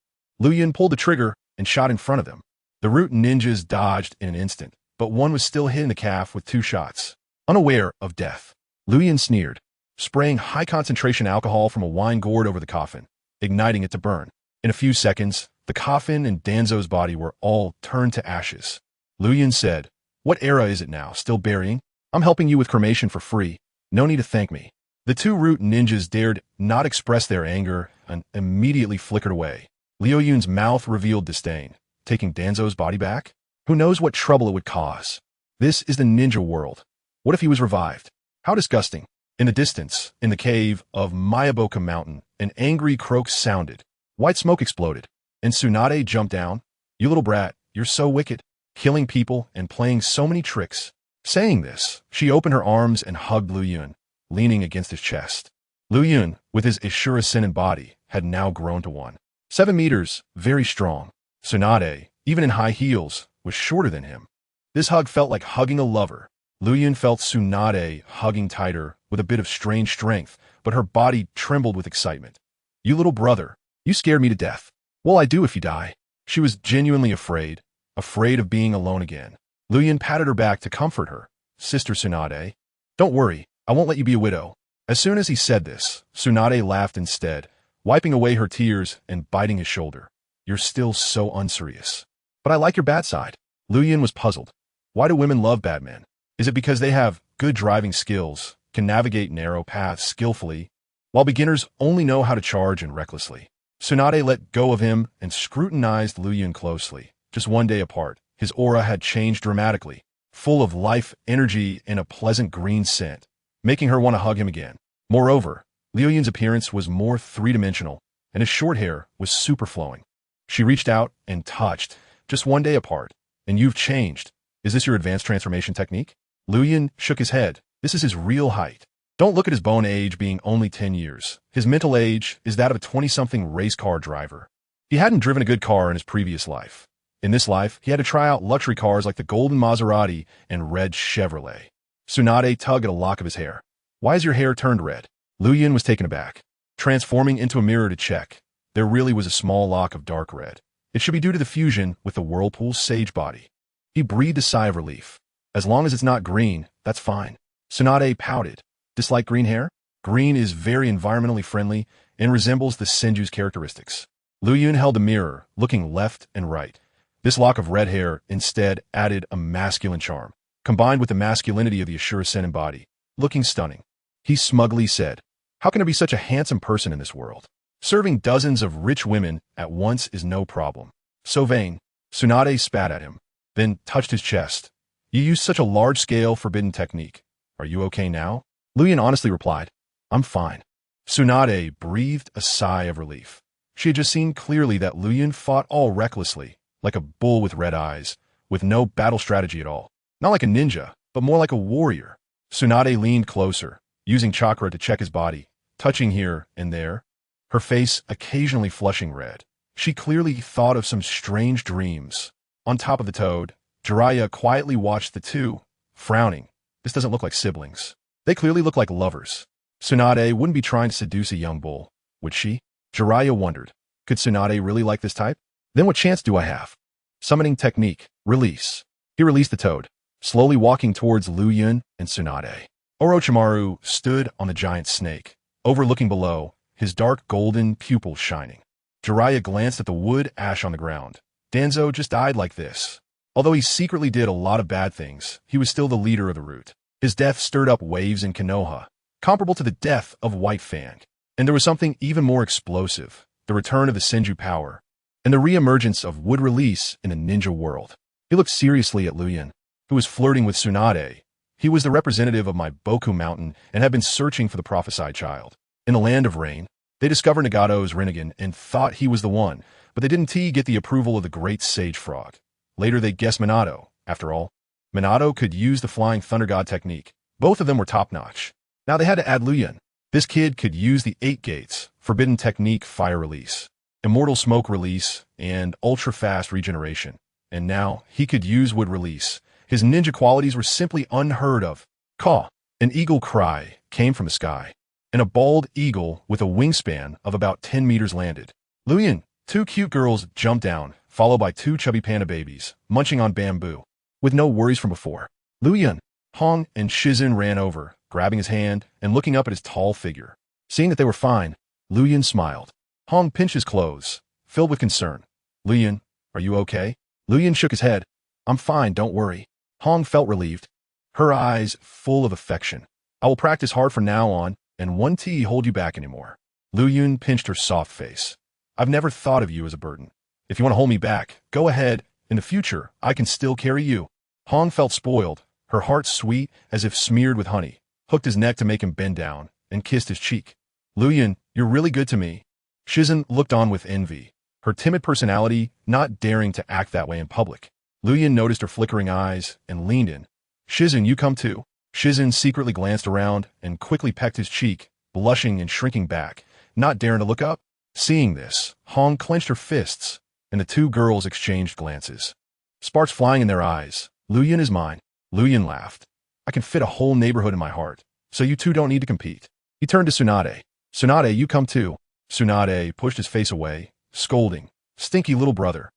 Liuyun pulled the trigger and shot in front of them. The root ninjas dodged in an instant, but one was still hit in the calf with 2 shots. Unaware of death, Liuyun sneered, spraying high-concentration alcohol from a wine gourd over the coffin, igniting it to burn. In a few seconds, the coffin and Danzo's body were all turned to ashes. Liuyun said, What era is it now, still burying? I'm helping you with cremation for free. No need to thank me. The two root ninjas dared not express their anger and immediately flickered away. Liuyun's mouth revealed disdain. Taking Danzo's body back? Who knows what trouble it would cause? This is the ninja world. What if he was revived? How disgusting. In the distance, in the cave of Mayaboka Mountain, an angry croak sounded. White smoke exploded, and Tsunade jumped down. You little brat, you're so wicked, killing people and playing so many tricks. Saying this, she opened her arms and hugged Liuyun, leaning against his chest. Liuyun, with his Ishura-Senin body, had now grown to 7 meters, very strong. Tsunade, even in high heels, was shorter than him. This hug felt like hugging a lover. Liuyun felt Tsunade hugging tighter with a bit of strange strength, but her body trembled with excitement. You little brother, you scared me to death. What'll I do if you die? She was genuinely afraid of being alone again. Liuyun patted her back to comfort her. Sister Tsunade, don't worry, I won't let you be a widow. As soon as he said this, Tsunade laughed instead, wiping away her tears and biting his shoulder. You're still so unserious. But I like your bad side. Liuyun was puzzled. Why do women love bad men? Is it because they have good driving skills, can navigate narrow paths skillfully, while beginners only know how to charge and recklessly? Tsunade let go of him and scrutinized Liuyun closely. Just one day apart, his aura had changed dramatically, full of life, energy, and a pleasant green scent, making her want to hug him again. Moreover, Liuyun's appearance was more three-dimensional, and his short hair was super flowing. She reached out and touched, just one day apart. And you've changed. Is this your advanced transformation technique? Liuyun shook his head. This is his real height. Don't look at his bone age being only 10 years. His mental age is that of a 20-something race car driver. He hadn't driven a good car in his previous life. In this life, he had to try out luxury cars like the golden Maserati and red Chevrolet. Tsunade tugged at a lock of his hair. Why is your hair turned red? Liuyun was taken aback. Transforming into a mirror to check, there really was a small lock of dark red. It should be due to the fusion with the Whirlpool's sage body. He breathed a sigh of relief. As long as it's not green, that's fine. Tsunade pouted. Dislike green hair? Green is very environmentally friendly and resembles the Senju's characteristics. Liuyun held the mirror, looking left and right. This lock of red hair instead added a masculine charm, combined with the masculinity of the Ashura-Senin body, looking stunning. He smugly said, How can there be such a handsome person in this world? Serving dozens of rich women at once is no problem. So vain. Tsunade spat at him, then touched his chest. You use such a large-scale forbidden technique. Are you okay now? Liuyun honestly replied, I'm fine. Tsunade breathed a sigh of relief. She had just seen clearly that Liuyun fought all recklessly, like a bull with red eyes, with no battle strategy at all. Not like a ninja, but more like a warrior. Tsunade leaned closer, using chakra to check his body, touching here and there, her face occasionally flushing red. She clearly thought of some strange dreams. On top of the toad, Jiraiya quietly watched the two, frowning. This doesn't look like siblings. They clearly look like lovers. Tsunade wouldn't be trying to seduce a young bull, would she? Jiraiya wondered. Could Tsunade really like this type? Then what chance do I have? Summoning technique. Release. He released the toad. slowly walking towards Liuyun and Tsunade. Orochimaru stood on the giant snake, overlooking below, his dark golden pupils shining. Jiraiya glanced at the wood ash on the ground. Danzo just died like this. Although he secretly did a lot of bad things, he was still the leader of the root. His death stirred up waves in Konoha, comparable to the death of White Fang. And there was something even more explosive, the return of the Senju power, and the re-emergence of wood release in a ninja world. He looked seriously at Liuyun, who was flirting with Tsunade. He was the representative of my Boku Mountain and had been searching for the prophesied child. In the land of rain, they discovered Nagato's Rinnegan and thought he was the one, but they didn't get the approval of the great sage frog. Later they guessed Minato. After all, Minato could use the flying thunder god technique. Both of them were top-notch. Now they had to add Liuyun. This kid could use the 8 gates, forbidden technique fire release, immortal smoke release, and ultra-fast regeneration. And now he could use wood release. His ninja qualities were simply unheard of. Caw! An eagle cry came from the sky, and a bald eagle with a wingspan of about 10 meters landed. Liuyun, 2 cute girls jumped down, followed by 2 chubby panda babies, munching on bamboo, with no worries from before. Liuyun, Hong, and Shizun ran over, grabbing his hand and looking up at his tall figure. Seeing that they were fine, Liuyun smiled. Hong pinched his clothes, filled with concern. Liuyun, are you okay? Liuyun shook his head. I'm fine, don't worry. Hong felt relieved, her eyes full of affection. I will practice hard from now on, and won't hold you back anymore. Liuyun pinched her soft face. I've never thought of you as a burden. If you want to hold me back, go ahead. In the future, I can still carry you. Hong felt spoiled, her heart sweet as if smeared with honey, hooked his neck to make him bend down, and kissed his cheek. Liuyun, you're really good to me. Shizun looked on with envy, her timid personality not daring to act that way in public. Liuyun noticed her flickering eyes and leaned in. Shizun, you come too. Shizun secretly glanced around and quickly pecked his cheek, blushing and shrinking back, not daring to look up. Seeing this, Hong clenched her fists, and the 2 girls exchanged glances. Sparks flying in their eyes. Liuyun is mine. Liuyun laughed. I can fit a whole neighborhood in my heart, so you 2 don't need to compete. He turned to Tsunade. Tsunade, you come too. Tsunade pushed his face away, scolding. Stinky little brother.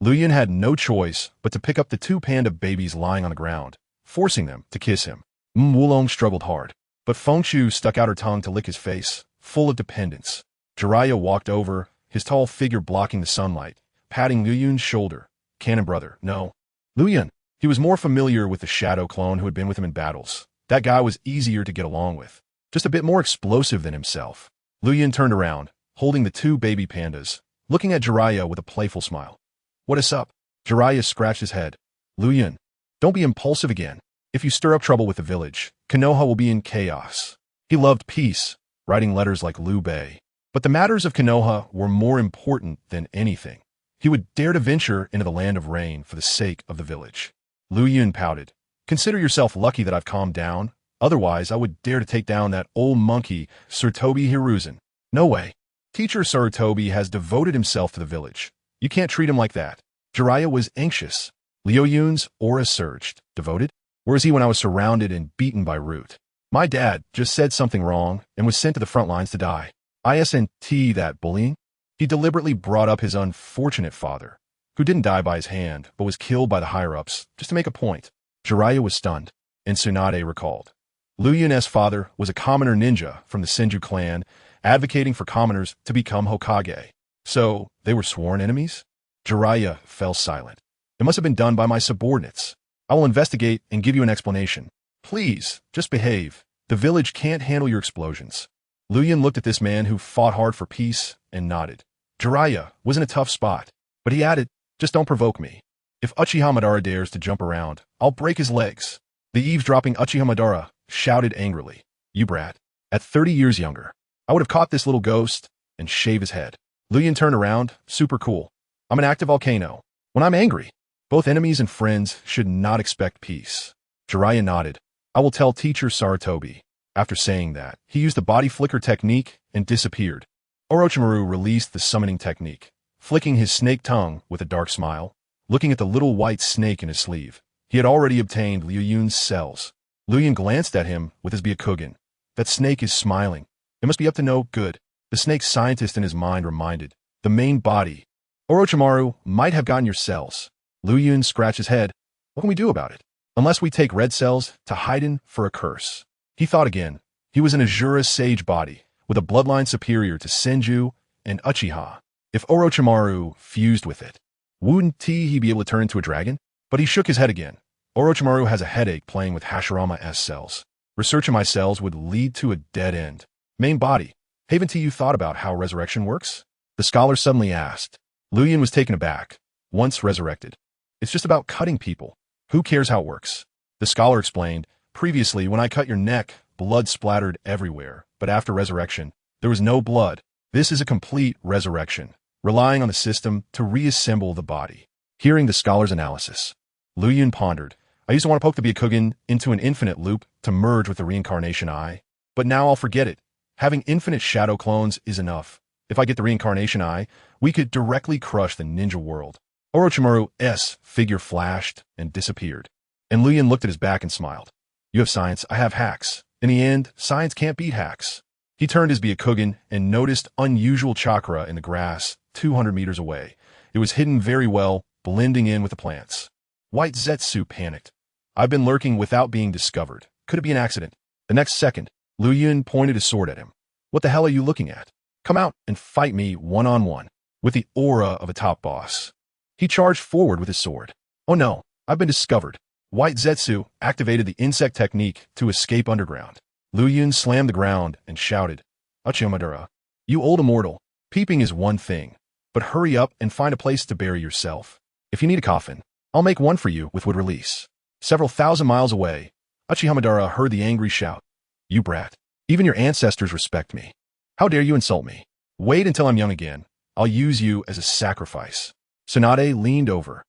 Liuyun had no choice but to pick up the 2 panda babies lying on the ground, forcing them to kiss him. Wulong struggled hard, but Fengshu stuck out her tongue to lick his face, full of dependence. Jiraiya walked over, his tall figure blocking the sunlight, patting Liuyun's shoulder. Canon brother, no. Liuyun, he was more familiar with the shadow clone who had been with him in battles. That guy was easier to get along with, just a bit more explosive than himself. Liuyun turned around, holding the 2 baby pandas, looking at Jiraiya with a playful smile. What is up? Jiraiya scratched his head. Liuyun, don't be impulsive again. If you stir up trouble with the village, Konoha will be in chaos. He loved peace, writing letters like Liu Bei. But the matters of Konoha were more important than anything. He would dare to venture into the land of rain for the sake of the village. Liuyun pouted. Consider yourself lucky that I've calmed down. Otherwise, I would dare to take down that old monkey, Sarutobi Hiruzen. No way. Teacher Sarutobi has devoted himself to the village. You can't treat him like that. Jiraiya was anxious. Liuyun's aura surged. Devoted? Where is he when I was surrounded and beaten by Root? My dad just said something wrong and was sent to the front lines to die. Isn't that bullying? He deliberately brought up his unfortunate father, who didn't die by his hand but was killed by the higher-ups, just to make a point. Jiraiya was stunned, and Tsunade recalled. Liuyun's father was a commoner ninja from the Senju clan, advocating for commoners to become Hokage. So, they were sworn enemies? Jiraiya fell silent. It must have been done by my subordinates. I will investigate and give you an explanation. Please, just behave. The village can't handle your explosions. Liuyun looked at this man who fought hard for peace and nodded. Jiraiya was in a tough spot, but he added, just don't provoke me. If Uchiha Madara dares to jump around, I'll break his legs. The eavesdropping Uchiha Madara shouted angrily. You brat. At 30 years younger, I would have caught this little ghost and shave his head. Liuyun turned around, super cool. I'm an active volcano. When I'm angry, both enemies and friends should not expect peace. Jiraiya nodded. I will tell teacher Sarutobi. After saying that, he used the body flicker technique and disappeared. Orochimaru released the summoning technique, flicking his snake tongue with a dark smile, looking at the little white snake in his sleeve. He had already obtained Liuyun's cells. Liuyun glanced at him with his Byakugan. That snake is smiling. It must be up to no good. The snake scientist in his mind reminded. The main body. Orochimaru might have gotten your cells. Liuyun scratched his head. What can we do about it? Unless we take red cells to Haiden for a curse. He thought again. He was an Azura sage body, with a bloodline superior to Senju and Uchiha. If Orochimaru fused with it, wouldn't he be able to turn into a dragon? But he shook his head again. Orochimaru has a headache playing with Hashirama-S cells. Researching my cells would lead to a dead end. Main body. Haven't you thought about how resurrection works? The scholar suddenly asked. Liuyun was taken aback. Once resurrected. It's just about cutting people. Who cares how it works? The scholar explained. Previously, when I cut your neck, blood splattered everywhere, but after resurrection, there was no blood. This is a complete resurrection, relying on the system to reassemble the body. Hearing the scholar's analysis, Liuyun pondered. I used to want to poke the Byakugan into an infinite loop to merge with the reincarnation eye, but now I'll forget it. Having infinite shadow clones is enough. If I get the reincarnation eye, we could directly crush the ninja world. Orochimaru's figure flashed and disappeared, and Liuyun looked at his back and smiled. You have science, I have hacks. In the end, science can't beat hacks. He turned his Byakugan and noticed unusual chakra in the grass 200 meters away. It was hidden very well, blending in with the plants. White Zetsu panicked. I've been lurking without being discovered. Could it be an accident? The next second, Liuyun pointed his sword at him. What the hell are you looking at? Come out and fight me one-on-one. With the aura of a top boss. He charged forward with his sword. Oh no, I've been discovered. White Zetsu activated the insect technique to escape underground. Liuyun slammed the ground and shouted, Uchimadura, you old immortal, peeping is one thing, but hurry up and find a place to bury yourself. If you need a coffin, I'll make one for you with wood release. Several thousand miles away, Uchihamadara heard the angry shout. You brat, even your ancestors respect me. How dare you insult me? Wait until I'm young again. I'll use you as a sacrifice. Tsunade leaned over.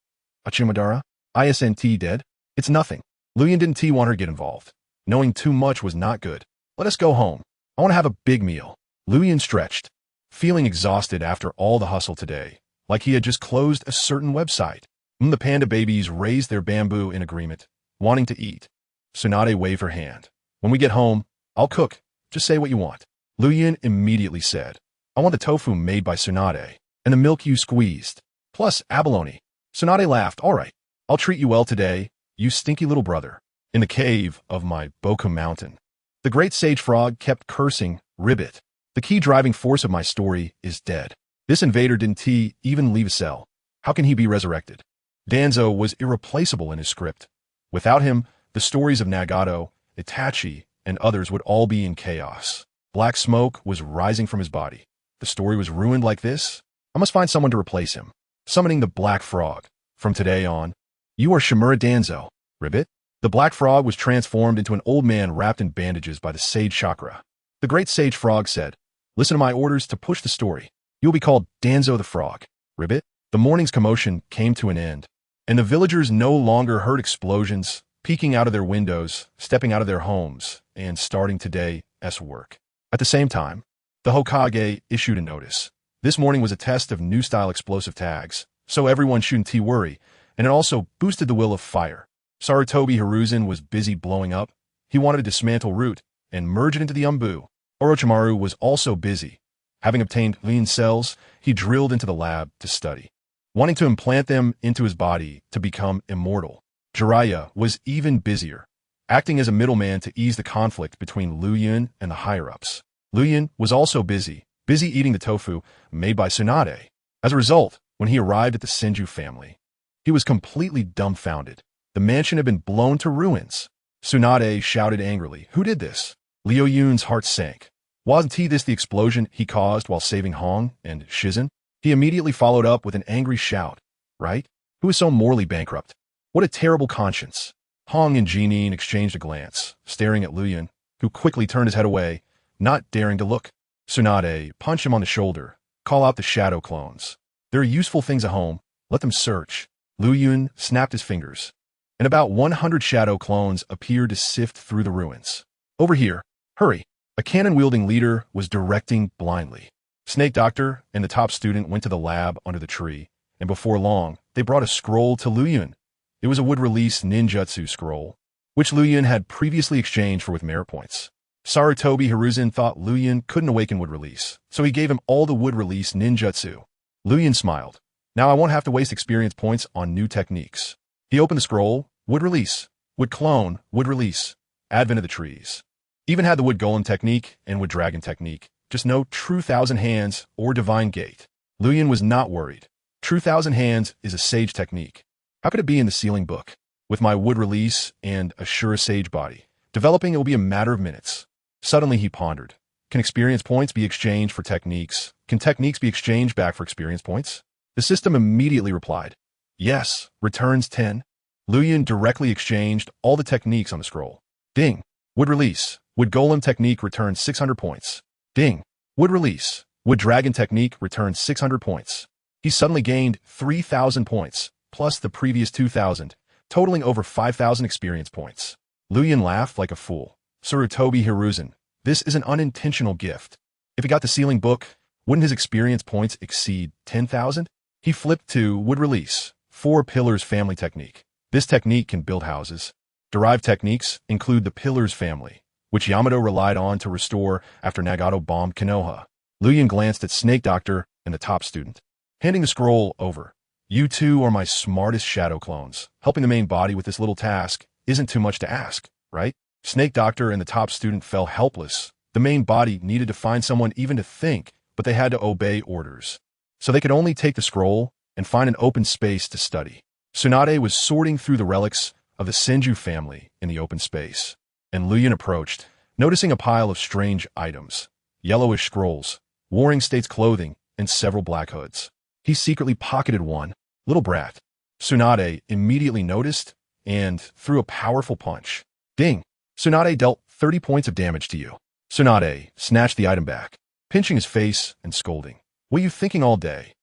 Uchihamadara, isn't dead? It's nothing. Liuyun didn't want her to get involved. Knowing too much was not good. Let us go home. I want to have a big meal. Liuyun stretched, feeling exhausted after all the hustle today, like he had just closed a certain website. The panda babies raised their bamboo in agreement, wanting to eat. Tsunade waved her hand. When we get home, I'll cook. Just say what you want. Liuyun immediately said, I want the tofu made by Tsunade, and the milk you squeezed, plus abalone. Tsunade laughed. All right, I'll treat you well today, you stinky little brother. In the cave of my Boka Mountain, the great sage frog kept cursing, Ribbit. The key driving force of my story is dead. This invader didn't even leave a cell. How can he be resurrected? Danzo was irreplaceable in his script. Without him, the stories of Nagato, Itachi, and others would all be in chaos. Black smoke was rising from his body. The story was ruined like this? I must find someone to replace him. Summoning the Black Frog. From today on, you are Shimura Danzo, Ribbit. The Black Frog was transformed into an old man wrapped in bandages by the Sage Chakra. The great Sage Frog said, Listen to my orders to push the story. You'll be called Danzo the Frog, Ribbit. The morning's commotion came to an end, and the villagers no longer heard explosions, peeking out of their windows, stepping out of their homes, and starting today's work. At the same time, the Hokage issued a notice. This morning was a test of new-style explosive tags, so everyone shouldn't worry, and it also boosted the will of fire. Sarutobi Hiruzen was busy blowing up. He wanted to dismantle Root and merge it into the Umbu. Orochimaru was also busy. Having obtained Liuyun cells, he drilled into the lab to study, wanting to implant them into his body to become immortal. Jiraiya was even busier, acting as a middleman to ease the conflict between Liuyun and the higher-ups. Liuyun was also busy eating the tofu made by Tsunade. As a result, when he arrived at the Senju family, he was completely dumbfounded. The mansion had been blown to ruins. Tsunade shouted angrily, Who did this? Liuyun's heart sank. Wasn't this the explosion he caused while saving Hong and Shizen? He immediately followed up with an angry shout. Right? Who is so morally bankrupt? What a terrible conscience. Hong and Jinnin exchanged a glance, staring at Liuyun, who quickly turned his head away, not daring to look. Tsunade punched him on the shoulder. Call out the shadow clones. There are useful things at home. Let them search. Liuyun snapped his fingers, and about 100 shadow clones appeared to sift through the ruins. Over here. Hurry. A cannon-wielding leader was directing blindly. Snake Doctor and the top student went to the lab under the tree, and before long, they brought a scroll to Liuyun. It was a wood-release ninjutsu scroll, which Liuyun had previously exchanged for with merit points. Sarutobi Hiruzen thought Liuyun couldn't awaken wood release, so he gave him all the wood release ninjutsu. Liuyun smiled. Now I won't have to waste experience points on new techniques. He opened the scroll. Wood release. Wood clone, wood release, advent of the trees. Even had the wood golem technique and wood dragon technique, just no true thousand hands or divine gate. Liuyun was not worried. True thousand hands is a sage technique. How could it be in the ceiling book? With my wood release and a sure sage body, developing it will be a matter of minutes. Suddenly he pondered. Can experience points be exchanged for techniques? Can techniques be exchanged back for experience points? The system immediately replied, yes, returns 10. Liuyun directly exchanged all the techniques on the scroll. Ding. Wood release. Wood golem technique returns 600 points. Ding. Wood release. Wood dragon technique returns 600 points. He suddenly gained 3,000 points, plus the previous 2,000, totaling over 5,000 experience points. Liuyun laughed like a fool. Surutobi Hiruzen, this is an unintentional gift. If he got the ceiling book, wouldn't his experience points exceed 10,000? He flipped to wood release, 4 pillars family technique. This technique can build houses. Derived techniques include the pillars family, which Yamato relied on to restore after Nagato bombed Konoha. Liuyun glanced at Snake Doctor and the top student, handing the scroll over. You two are my smartest shadow clones. Helping the main body with this little task isn't too much to ask, right? Snake Doctor and the top student fell helpless. The main body needed to find someone even to think, but they had to obey orders. So they could only take the scroll and find an open space to study. Tsunade was sorting through the relics of the Senju family in the open space, and Liuyun approached, noticing a pile of strange items, yellowish scrolls, warring state's clothing, and several black hoods. He secretly pocketed one. Little brat. Tsunade immediately noticed and threw a powerful punch. Ding! Tsunade dealt 30 points of damage to you. Tsunade snatched the item back, pinching his face and scolding. What are you thinking all day?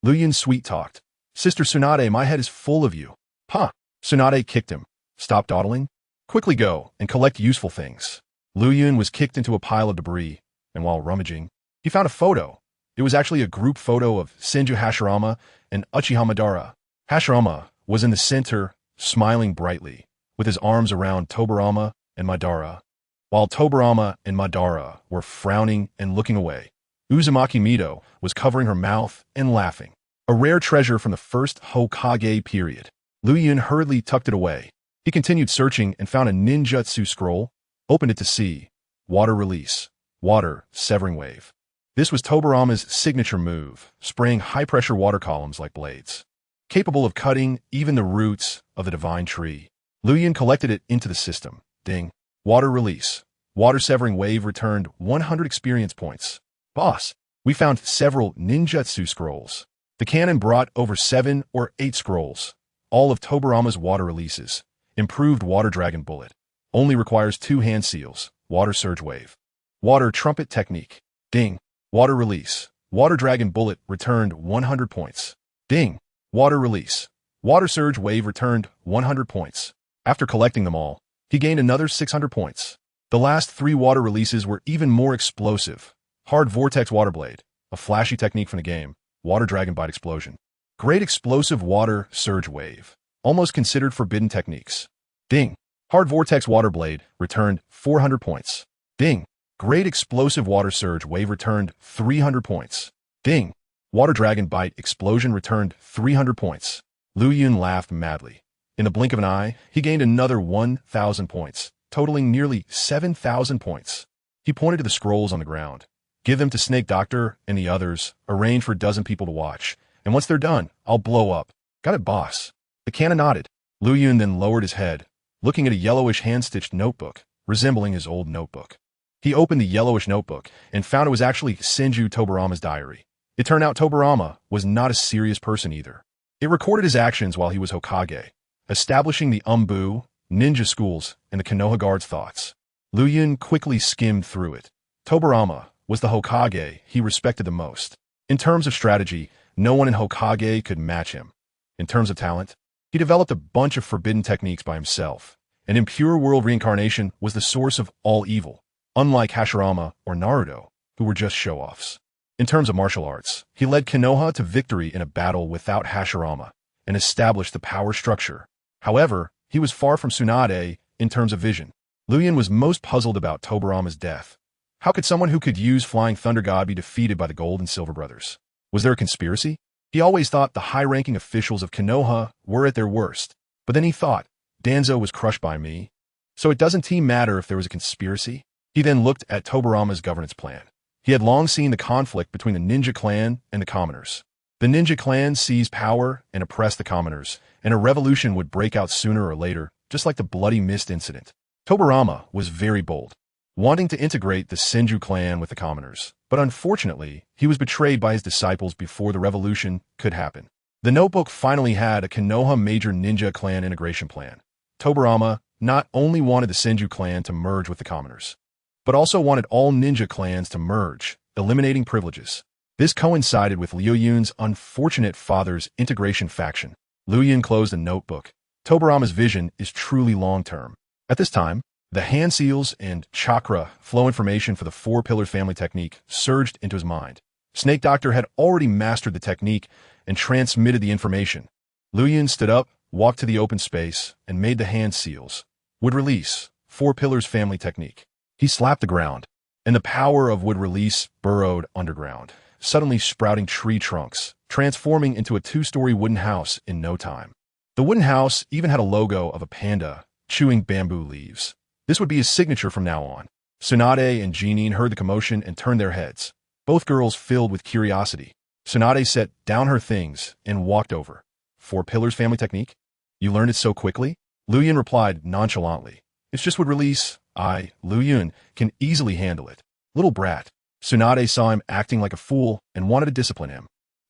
Liuyun sweet-talked. Sister Tsunade, my head is full of you. Huh? Tsunade kicked him. Stop dawdling. Quickly go and collect useful things. Liuyun was kicked into a pile of debris, and while rummaging, he found a photo. It was actually a group photo of Senju Hashirama and Uchiha Madara. Hashirama was in the center, smiling brightly, with his arms around Tobirama and Madara, while Tobirama and Madara were frowning and looking away. Uzumaki Mido was covering her mouth and laughing. A rare treasure from the first Hokage period. Liuyun hurriedly tucked it away. He continued searching and found a ninjutsu scroll, opened it to see. Water release. Water, severing wave. This was Tobirama's signature move, spraying high-pressure water columns like blades, capable of cutting even the roots of the divine tree. Liuyun collected it into the system. Ding. Water release. Water-severing wave returned 100 experience points. Boss, we found several ninjutsu scrolls. The cannon brought over 7 or 8 scrolls. All of Tobirama's water releases. Improved water dragon bullet. Only requires 2 hand seals. Water surge wave. Water trumpet technique. Ding. Water release. Water dragon bullet returned 100 points. Ding. Water release. Water surge wave returned 100 points. After collecting them all, he gained another 600 points. The last 3 water releases were even more explosive. Hard vortex water blade, a flashy technique from the game. Water dragon bite explosion. Great explosive water surge wave, almost considered forbidden techniques. Ding. Hard vortex water blade returned 400 points. Ding. Great explosive water surge wave returned 300 points. Ding. Water dragon bite explosion returned 300 points. Liuyun laughed madly. In the blink of an eye, he gained another 1,000 points, totaling nearly 7,000 points. He pointed to the scrolls on the ground. Give them to Snake Doctor and the others, arrange for a dozen people to watch, and once they're done, I'll blow up. Got it, boss. The cannon nodded. Liuyun then lowered his head, looking at a yellowish hand-stitched notebook, resembling his old notebook. He opened the yellowish notebook and found it was actually Senju Tobirama's diary. It turned out Tobirama was not a serious person either. It recorded his actions while he was Hokage, establishing the Umbu, ninja schools, and the Konoha Guard's thoughts. Liuyun quickly skimmed through it. Tobirama was the Hokage he respected the most. In terms of strategy, no one in Hokage could match him. In terms of talent, he developed a bunch of forbidden techniques by himself, and in pure world reincarnation was the source of all evil, unlike Hashirama or Naruto, who were just show-offs. In terms of martial arts, he led Konoha to victory in a battle without Hashirama and established the power structure. However, he was far from Tsunade in terms of vision. Liuyun was most puzzled about Tobirama's death. How could someone who could use Flying Thunder God be defeated by the Gold and Silver Brothers? Was there a conspiracy? He always thought the high-ranking officials of Konoha were at their worst. But then he thought, Danzo was crushed by me. So it doesn't matter if there was a conspiracy? He then looked at Tobarama's governance plan. He had long seen the conflict between the ninja clan and the commoners. The ninja clan seized power and oppressed the commoners, and a revolution would break out sooner or later, just like the Bloody Mist incident. Tobarama was very bold, wanting to integrate the Senju clan with the commoners, but unfortunately, he was betrayed by his disciples before the revolution could happen. The notebook finally had a Konoha major ninja clan integration plan. Tobarama not only wanted the Senju clan to merge with the commoners, but also wanted all ninja clans to merge, eliminating privileges. This coincided with Liuyun's unfortunate father's integration faction. Liuyun closed the notebook. Tobarama's vision is truly long-term. At this time, the hand seals and chakra flow information for the Four Pillars family technique surged into his mind. Snake Doctor had already mastered the technique and transmitted the information. Liuyun stood up, walked to the open space, and made the hand seals. Would release, Four Pillars family technique. He slapped the ground, and the power of wood release burrowed underground, suddenly sprouting tree trunks, transforming into a 2-story wooden house in no time. The wooden house even had a logo of a panda chewing bamboo leaves. This would be his signature from now on. Tsunade and Jinin heard the commotion and turned their heads, both girls filled with curiosity. Tsunade set down her things and walked over. Four Pillars family technique? You learned it so quickly? Liuyun replied nonchalantly. It's just wood release. Liuyun, can easily handle it. Little brat. Tsunade saw him acting like a fool and wanted to discipline him.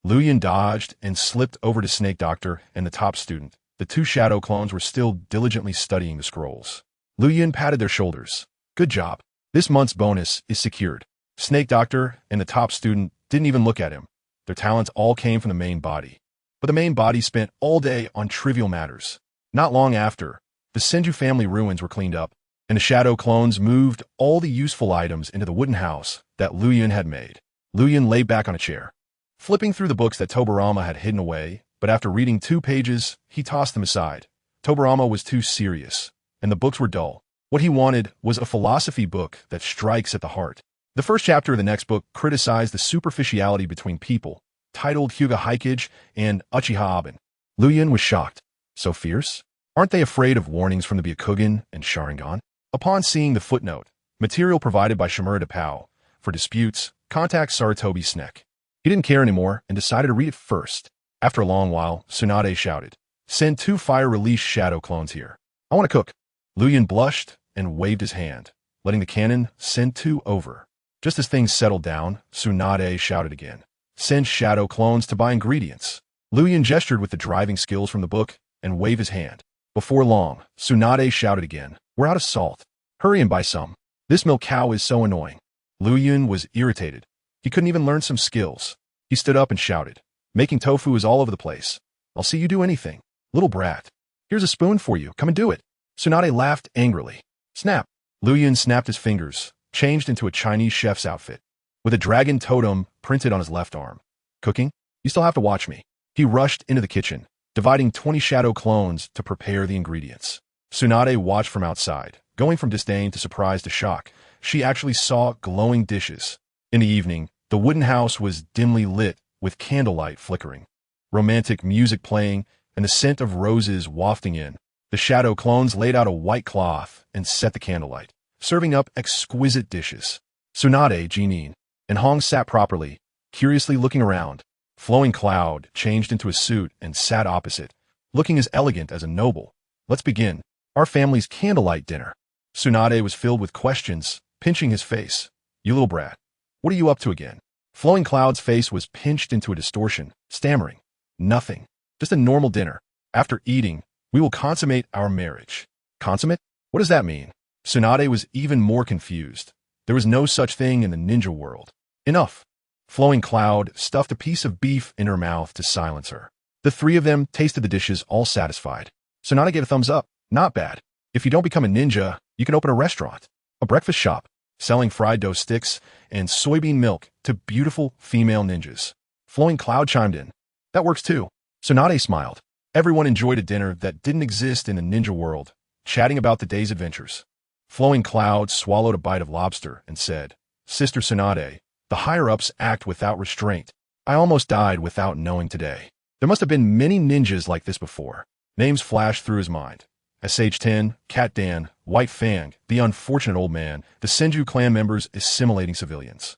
Liuyun dodged and slipped over to Snake Doctor and the top student. The 2 shadow clones were still diligently studying the scrolls. Liuyun patted their shoulders. Good job. This month's bonus is secured. Snake Doctor and the top student didn't even look at him. Their talents all came from the main body. But the main body spent all day on trivial matters. Not long after, the Senju family ruins were cleaned up, and the shadow clones moved all the useful items into the wooden house that Liuyun had made. Liuyun lay back on a chair, flipping through the books that Tobarama had hidden away, but after reading 2 pages, he tossed them aside. Tobarama was too serious, and the books were dull. What he wanted was a philosophy book that strikes at the heart. The first chapter of the next book criticized the superficiality between people, titled Hyuga Haikage and Uchiha Aben. Liuyun was shocked. So fierce? Aren't they afraid of warnings from the Byakugan and Sharingan? Upon seeing the footnote, material provided by Shimura Depau, for disputes, contact Sarutobi Snek. He didn't care anymore and decided to read it first. After a long while, Tsunade shouted, "Send 2 fire-release shadow clones here. I want to cook." Liuyun blushed and waved his hand, letting the cannon send 2 over. Just as things settled down, Tsunade shouted again, "Send shadow clones to buy ingredients." Liuyun gestured with the driving skills from the book and waved his hand. Before long, Tsunade shouted again, "We're out of salt. Hurry and buy some. This milk cow is so annoying." Liuyun was irritated. He couldn't even learn some skills. He stood up and shouted, "Making tofu is all over the place. I'll see you do anything. Little brat. Here's a spoon for you. Come and do it." Tsunade laughed angrily. Snap. Liuyun snapped his fingers, changed into a Chinese chef's outfit, with a dragon totem printed on his left arm. "Cooking? You still have to watch me." He rushed into the kitchen, dividing 20 shadow clones to prepare the ingredients. Tsunade watched from outside, going from disdain to surprise to shock. She actually saw glowing dishes. In the evening, the wooden house was dimly lit with candlelight flickering, romantic music playing, and the scent of roses wafting in. The shadow clones laid out a white cloth and set the candlelight, serving up exquisite dishes. Tsunade, Jinin, and Hong sat properly, curiously looking around. Flowing Cloud changed into a suit and sat opposite, looking as elegant as a noble. "Let's begin. Our family's candlelight dinner." Tsunade was filled with questions, pinching his face. "You little brat. What are you up to again?" Flowing Cloud's face was pinched into a distortion, stammering, "Nothing. Just a normal dinner. After eating, we will consummate our marriage." "Consummate? What does that mean?" Tsunade was even more confused. There was no such thing in the ninja world. "Enough." Flowing Cloud stuffed a piece of beef in her mouth to silence her. The 3 of them tasted the dishes, all satisfied. Tsunade gave a thumbs up. "Not bad. If you don't become a ninja, you can open a restaurant, a breakfast shop, selling fried dough sticks and soybean milk to beautiful female ninjas." Flowing Cloud chimed in. "That works too." Tsunade smiled. Everyone enjoyed a dinner that didn't exist in the ninja world, chatting about the day's adventures. Flowing Cloud swallowed a bite of lobster and said, "Sister Tsunade, the higher-ups act without restraint. I almost died without knowing today. There must have been many ninjas like this before." Names flashed through his mind. Sage 10, Cat Dan, White Fang, the unfortunate old man, the Senju clan members assimilating civilians.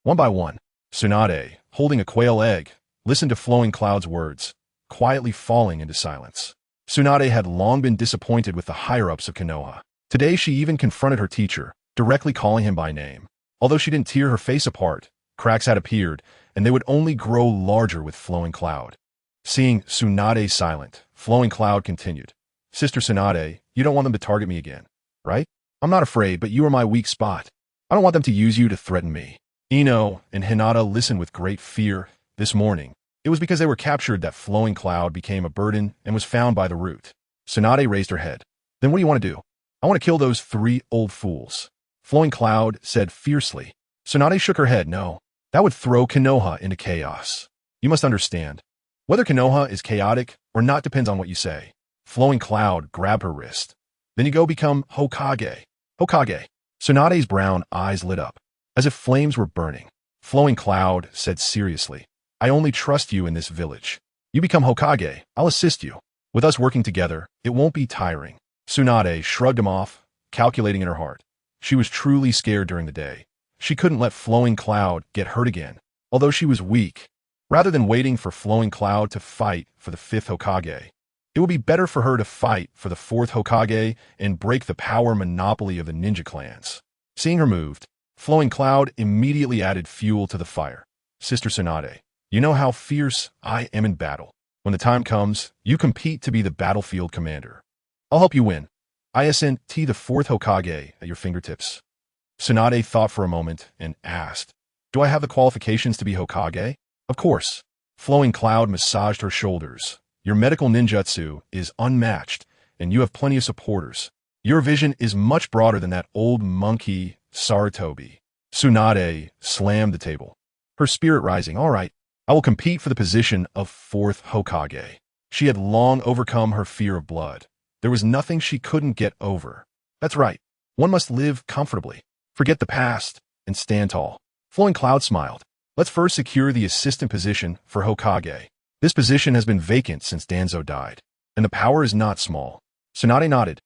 One by one, Tsunade, holding a quail egg, listened to Flowing Cloud's words, quietly falling into silence. Tsunade had long been disappointed with the higher-ups of Konoha. Today she even confronted her teacher, directly calling him by name. Although she didn't tear her face apart, cracks had appeared, and they would only grow larger with Flowing Cloud. Seeing Tsunade silent, Flowing Cloud continued. Sister Tsunade, you don't want them to target me again, right? I'm not afraid, but you are my weak spot. I don't want them to use you to threaten me. Ino and Hinata listened with great fear. This morning, it was because they were captured that Flowing Cloud became a burden and was found by the root. Tsunade raised her head. Then what do you want to do? I want to kill those 3 old fools. Flowing Cloud said fiercely. Tsunade shook her head. No, that would throw Konoha into chaos. You must understand. Whether Konoha is chaotic or not depends on what you say. Flowing Cloud grabbed her wrist. Then you go become Hokage. Hokage. Tsunade's brown eyes lit up, as if flames were burning. Flowing Cloud said seriously. I only trust you in this village. You become Hokage, I'll assist you. With us working together, it won't be tiring. Tsunade shrugged him off, calculating in her heart. She was truly scared during the day. She couldn't let Flowing Cloud get hurt again, although she was weak. Rather than waiting for Flowing Cloud to fight for the 5th Hokage, it would be better for her to fight for the 4th Hokage and break the power monopoly of the ninja clans. Seeing her moved, Flowing Cloud immediately added fuel to the fire. Sister Tsunade, you know how fierce I am in battle. When the time comes, you compete to be the battlefield commander. I'll help you win. ISNT the 4th Hokage at your fingertips. Tsunade thought for a moment and asked, do I have the qualifications to be Hokage? Of course. Flowing Cloud massaged her shoulders. Your medical ninjutsu is unmatched, and you have plenty of supporters. Your vision is much broader than that old monkey, Sarutobi. Tsunade slammed the table, her spirit rising. All right, I will compete for the position of 4th Hokage. She had long overcome her fear of blood. There was nothing she couldn't get over. That's right. One must live comfortably, forget the past, and stand tall. Flowing Cloud smiled. Let's first secure the assistant position for Hokage. This position has been vacant since Danzo died, and the power is not small. Tsunade nodded.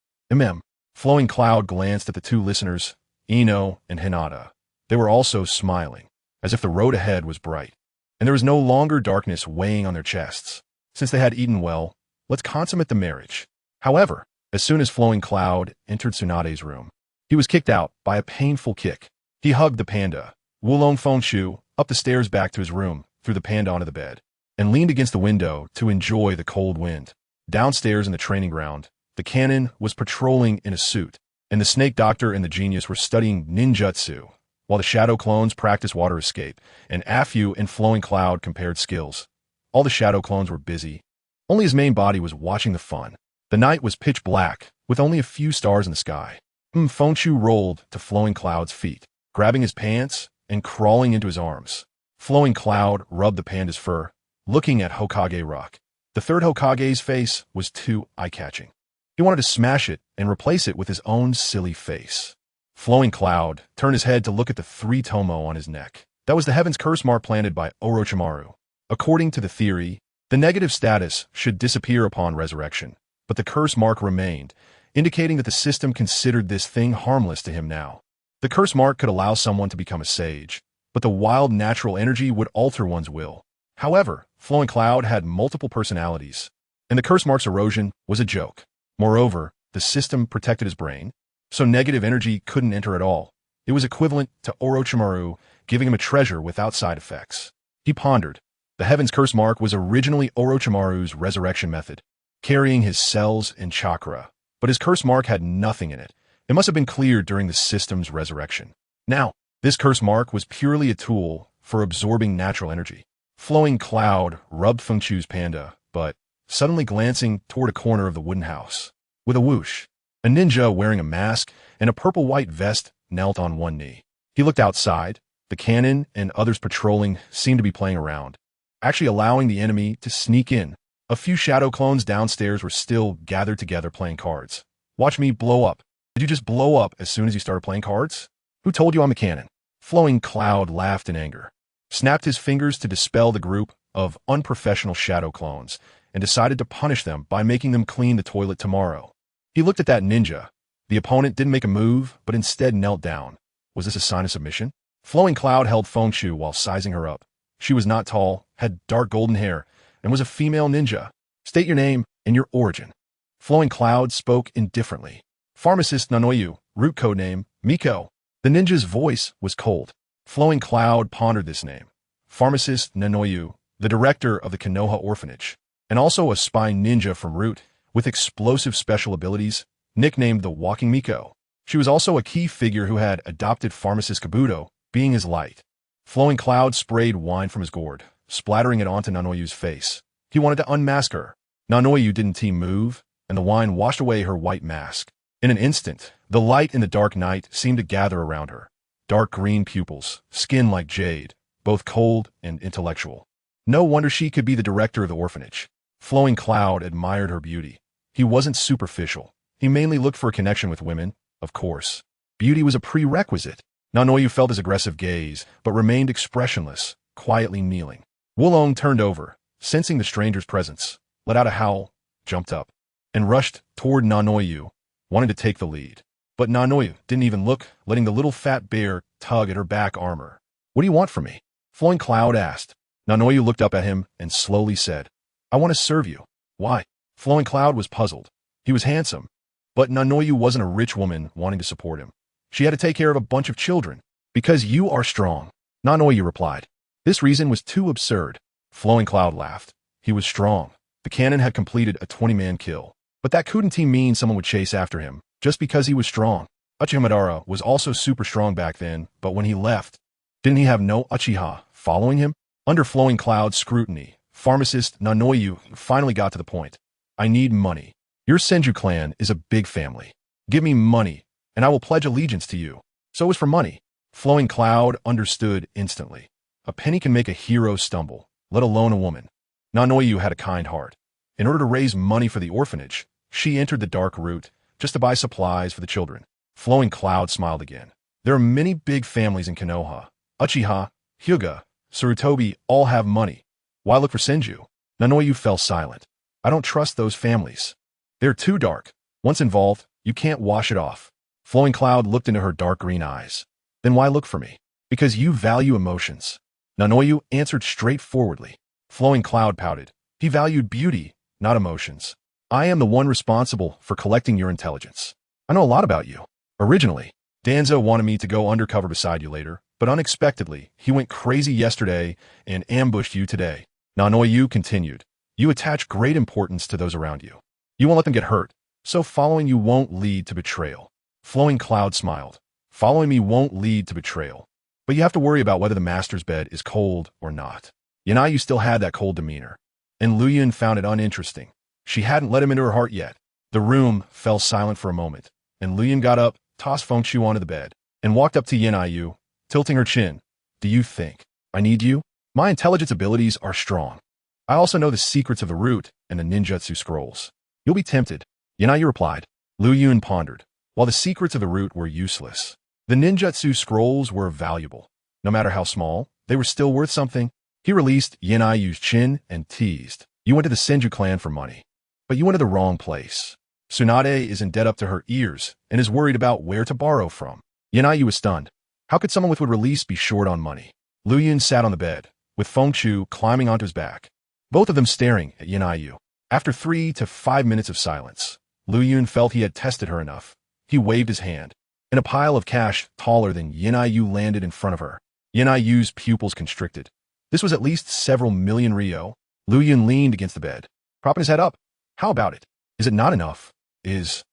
Flowing Cloud glanced at the 2 listeners, Ino and Hinata. They were also smiling, as if the road ahead was bright, and there was no longer darkness weighing on their chests. Since they had eaten well, let's consummate the marriage. However, as soon as Flowing Cloud entered Tsunade's room, he was kicked out by a painful kick. He hugged the panda, Wulong Fengchu, up the stairs back to his room, threw the panda onto the bed, and leaned against the window to enjoy the cold wind. Downstairs in the training ground, the cannon was patrolling in a suit, and the snake doctor and the genius were studying ninjutsu, while the shadow clones practiced water escape, and Afu and Flowing Cloud compared skills. All the shadow clones were busy. Only his main body was watching the fun. The night was pitch black, with only a few stars in the sky. Fengchu rolled to Flowing Cloud's feet, grabbing his pants and crawling into his arms. Flowing Cloud rubbed the panda's fur, looking at Hokage Rock. The 3rd Hokage's face was too eye-catching. He wanted to smash it and replace it with his own silly face. Flowing Cloud turned his head to look at the 3 tomo on his neck. That was the Heaven's Curse mark planted by Orochimaru. According to the theory, the negative status should disappear upon resurrection, but the curse mark remained, indicating that the system considered this thing harmless to him now. The curse mark could allow someone to become a sage, but the wild natural energy would alter one's will. However, Flowing Cloud had multiple personalities, and the curse mark's erosion was a joke. Moreover, the system protected his brain, so negative energy couldn't enter at all. It was equivalent to Orochimaru giving him a treasure without side effects. He pondered. The Heaven's Curse mark was originally Orochimaru's resurrection method, carrying his cells and chakra, but his curse mark had nothing in it. It must have been cleared during the system's resurrection. Now, this curse mark was purely a tool for absorbing natural energy. Flowing Cloud rubbed Fengchu's panda, but suddenly glancing toward a corner of the wooden house. With a whoosh, a ninja wearing a mask and a purple-white vest knelt on one knee. He looked outside. The cannon and others patrolling seemed to be playing around, actually allowing the enemy to sneak in. A few shadow clones downstairs were still gathered together playing cards. Watch me blow up. Did you just blow up as soon as you started playing cards? Who told you I'm a cannon? Flowing Cloud laughed in anger, snapped his fingers to dispel the group of unprofessional shadow clones, and decided to punish them by making them clean the toilet tomorrow. He looked at that ninja. The opponent didn't make a move, but instead knelt down. Was this a sign of submission? Flowing Cloud held Fengshu while sizing her up. She was not tall, had dark golden hair, and was a female ninja. State your name and your origin. Flowing Cloud spoke indifferently. Pharmacist Nanoyu, root code name, Miko. The ninja's voice was cold. Flowing Cloud pondered this name. Pharmacist Nanoyu, the director of the Konoha orphanage, and also a spy ninja from Root with explosive special abilities, nicknamed the Walking Miko. She was also a key figure who had adopted Pharmacist Kabuto, being his light. Flowing Cloud sprayed wine from his gourd, splattering it onto Nanoyu's face. He wanted to unmask her. Nanoyu didn't team move, and the wine washed away her white mask. In an instant, the light in the dark night seemed to gather around her. Dark green pupils, skin like jade, both cold and intellectual. No wonder she could be the director of the orphanage. Flowing Cloud admired her beauty. He wasn't superficial. He mainly looked for a connection with women, of course. Beauty was a prerequisite. Nanoyu felt his aggressive gaze, but remained expressionless, quietly kneeling. Wulong turned over, sensing the stranger's presence, let out a howl, jumped up, and rushed toward Nanoyu, wanting to take the lead. But Nanoyu didn't even look, letting the little fat bear tug at her back armor. What do you want from me? Flowing Cloud asked. Nanoyu looked up at him and slowly said, I want to serve you. Why? Flowing Cloud was puzzled. He was handsome, but Nanoyu wasn't a rich woman wanting to support him. She had to take care of a bunch of children. Because you are strong, Nanoyu replied. This reason was too absurd. Flowing Cloud laughed. He was strong. The cannon had completed a 20-man kill. But that couldn't mean someone would chase after him, just because he was strong. Uchiha Madara was also super strong back then, but when he left, didn't he have no Uchiha following him? Under Flowing Cloud's scrutiny, Pharmacist Nanoyu finally got to the point. I need money. Your Senju clan is a big family. Give me money, and I will pledge allegiance to you. So as for money, Flowing Cloud understood instantly. A penny can make a hero stumble, let alone a woman. Nanoyu had a kind heart. In order to raise money for the orphanage, she entered the dark route just to buy supplies for the children. Flowing Cloud smiled again. There are many big families in Konoha. Uchiha, Hyuga, Sarutobi all have money. Why look for Senju? Nanoyu fell silent. I don't trust those families. They're too dark. Once involved, you can't wash it off. Flowing Cloud looked into her dark green eyes. Then why look for me? Because you value emotions. Nanoyu answered straightforwardly. Flowing Cloud pouted. He valued beauty, not emotions. I am the one responsible for collecting your intelligence. I know a lot about you. Originally, Danzo wanted me to go undercover beside you later, but unexpectedly, he went crazy yesterday and ambushed you today. Nanoyu continued. You attach great importance to those around you. You won't let them get hurt, so following you won't lead to betrayal. Flowing Cloud smiled. Following me won't lead to betrayal. But you have to worry about whether the master's bed is cold or not. Yanayu still had that cold demeanor. And Liuyun found it uninteresting. She hadn't let him into her heart yet. The room fell silent for a moment, and Liuyun got up, tossed Fengshu onto the bed, and walked up to Yanayu, tilting her chin. Do you think I need you? My intelligence abilities are strong. I also know the secrets of the root and the ninjutsu scrolls. You'll be tempted. Yanayu replied. Liuyun pondered. While the secrets of the root were useless, the ninjutsu scrolls were valuable. No matter how small, they were still worth something. He released Yanayu's chin and teased. You went to the Senju clan for money. But you went to the wrong place. Tsunade is in debt up to her ears and is worried about where to borrow from. Yanayu was stunned. How could someone with would release be short on money? Liuyun sat on the bed, with Fengshu climbing onto his back. Both of them staring at Yanayu. After 3 to 5 minutes of silence, Liuyun felt he had tested her enough. He waved his hand, and a pile of cash taller than Yanayu landed in front of her. Yanayu's pupils constricted. This was at least several million ryo. Liuyun leaned against the bed, propping his head up. How about it? Is it not enough? Is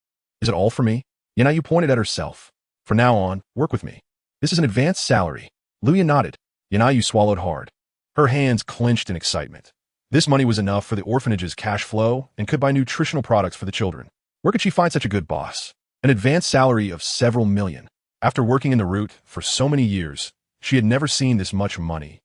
it all for me? Yanayu pointed at herself. From now on, work with me. This is an advanced salary. Liuyun nodded. Yanayu swallowed hard. Her hands clenched in excitement. This money was enough for the orphanage's cash flow and could buy nutritional products for the children. Where could she find such a good boss? An advanced salary of several million. After working in the route for so many years, she had never seen this much money.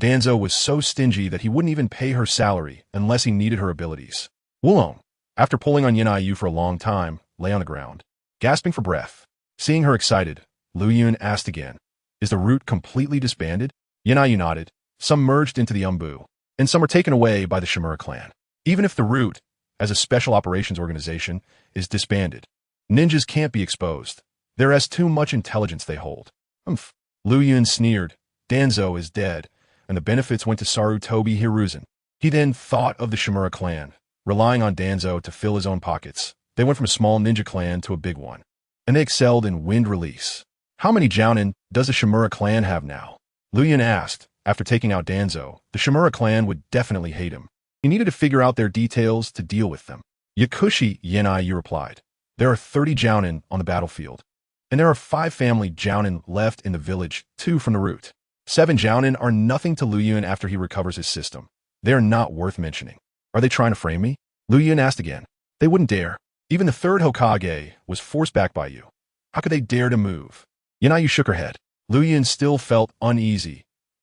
Danzo was so stingy that he wouldn't even pay her salary unless he needed her abilities. Wulong, after pulling on Yanayu for a long time, lay on the ground, gasping for breath. Seeing her excited, Liuyun asked again, is the route completely disbanded? Yanayu nodded. Some merged into the Umbu, and some were taken away by the Shimura clan. Even if the route, as a special operations organization, is disbanded. Ninjas can't be exposed. There is too much intelligence they hold. Humph. Liuyun sneered. Danzo is dead, and the benefits went to Sarutobi Hiruzen. He then thought of the Shimura clan, relying on Danzo to fill his own pockets. They went from a small ninja clan to a big one, and they excelled in wind release. How many Jounin does the Shimura clan have now? Liuyun asked. After taking out Danzo, the Shimura clan would definitely hate him. He needed to figure out their details to deal with them. Yakushi Yenai, you replied. There are 30 Jounin on the battlefield, and there are 5 family Jounin left in the village, 2 from the root. 7 Jounin are nothing to Liuyun after he recovers his system. They are not worth mentioning. Are they trying to frame me? Liuyun asked again. They wouldn't dare. Even the 3rd Hokage was forced back by you. How could they dare to move? Yenai shook her head. Liuyun still felt uneasy.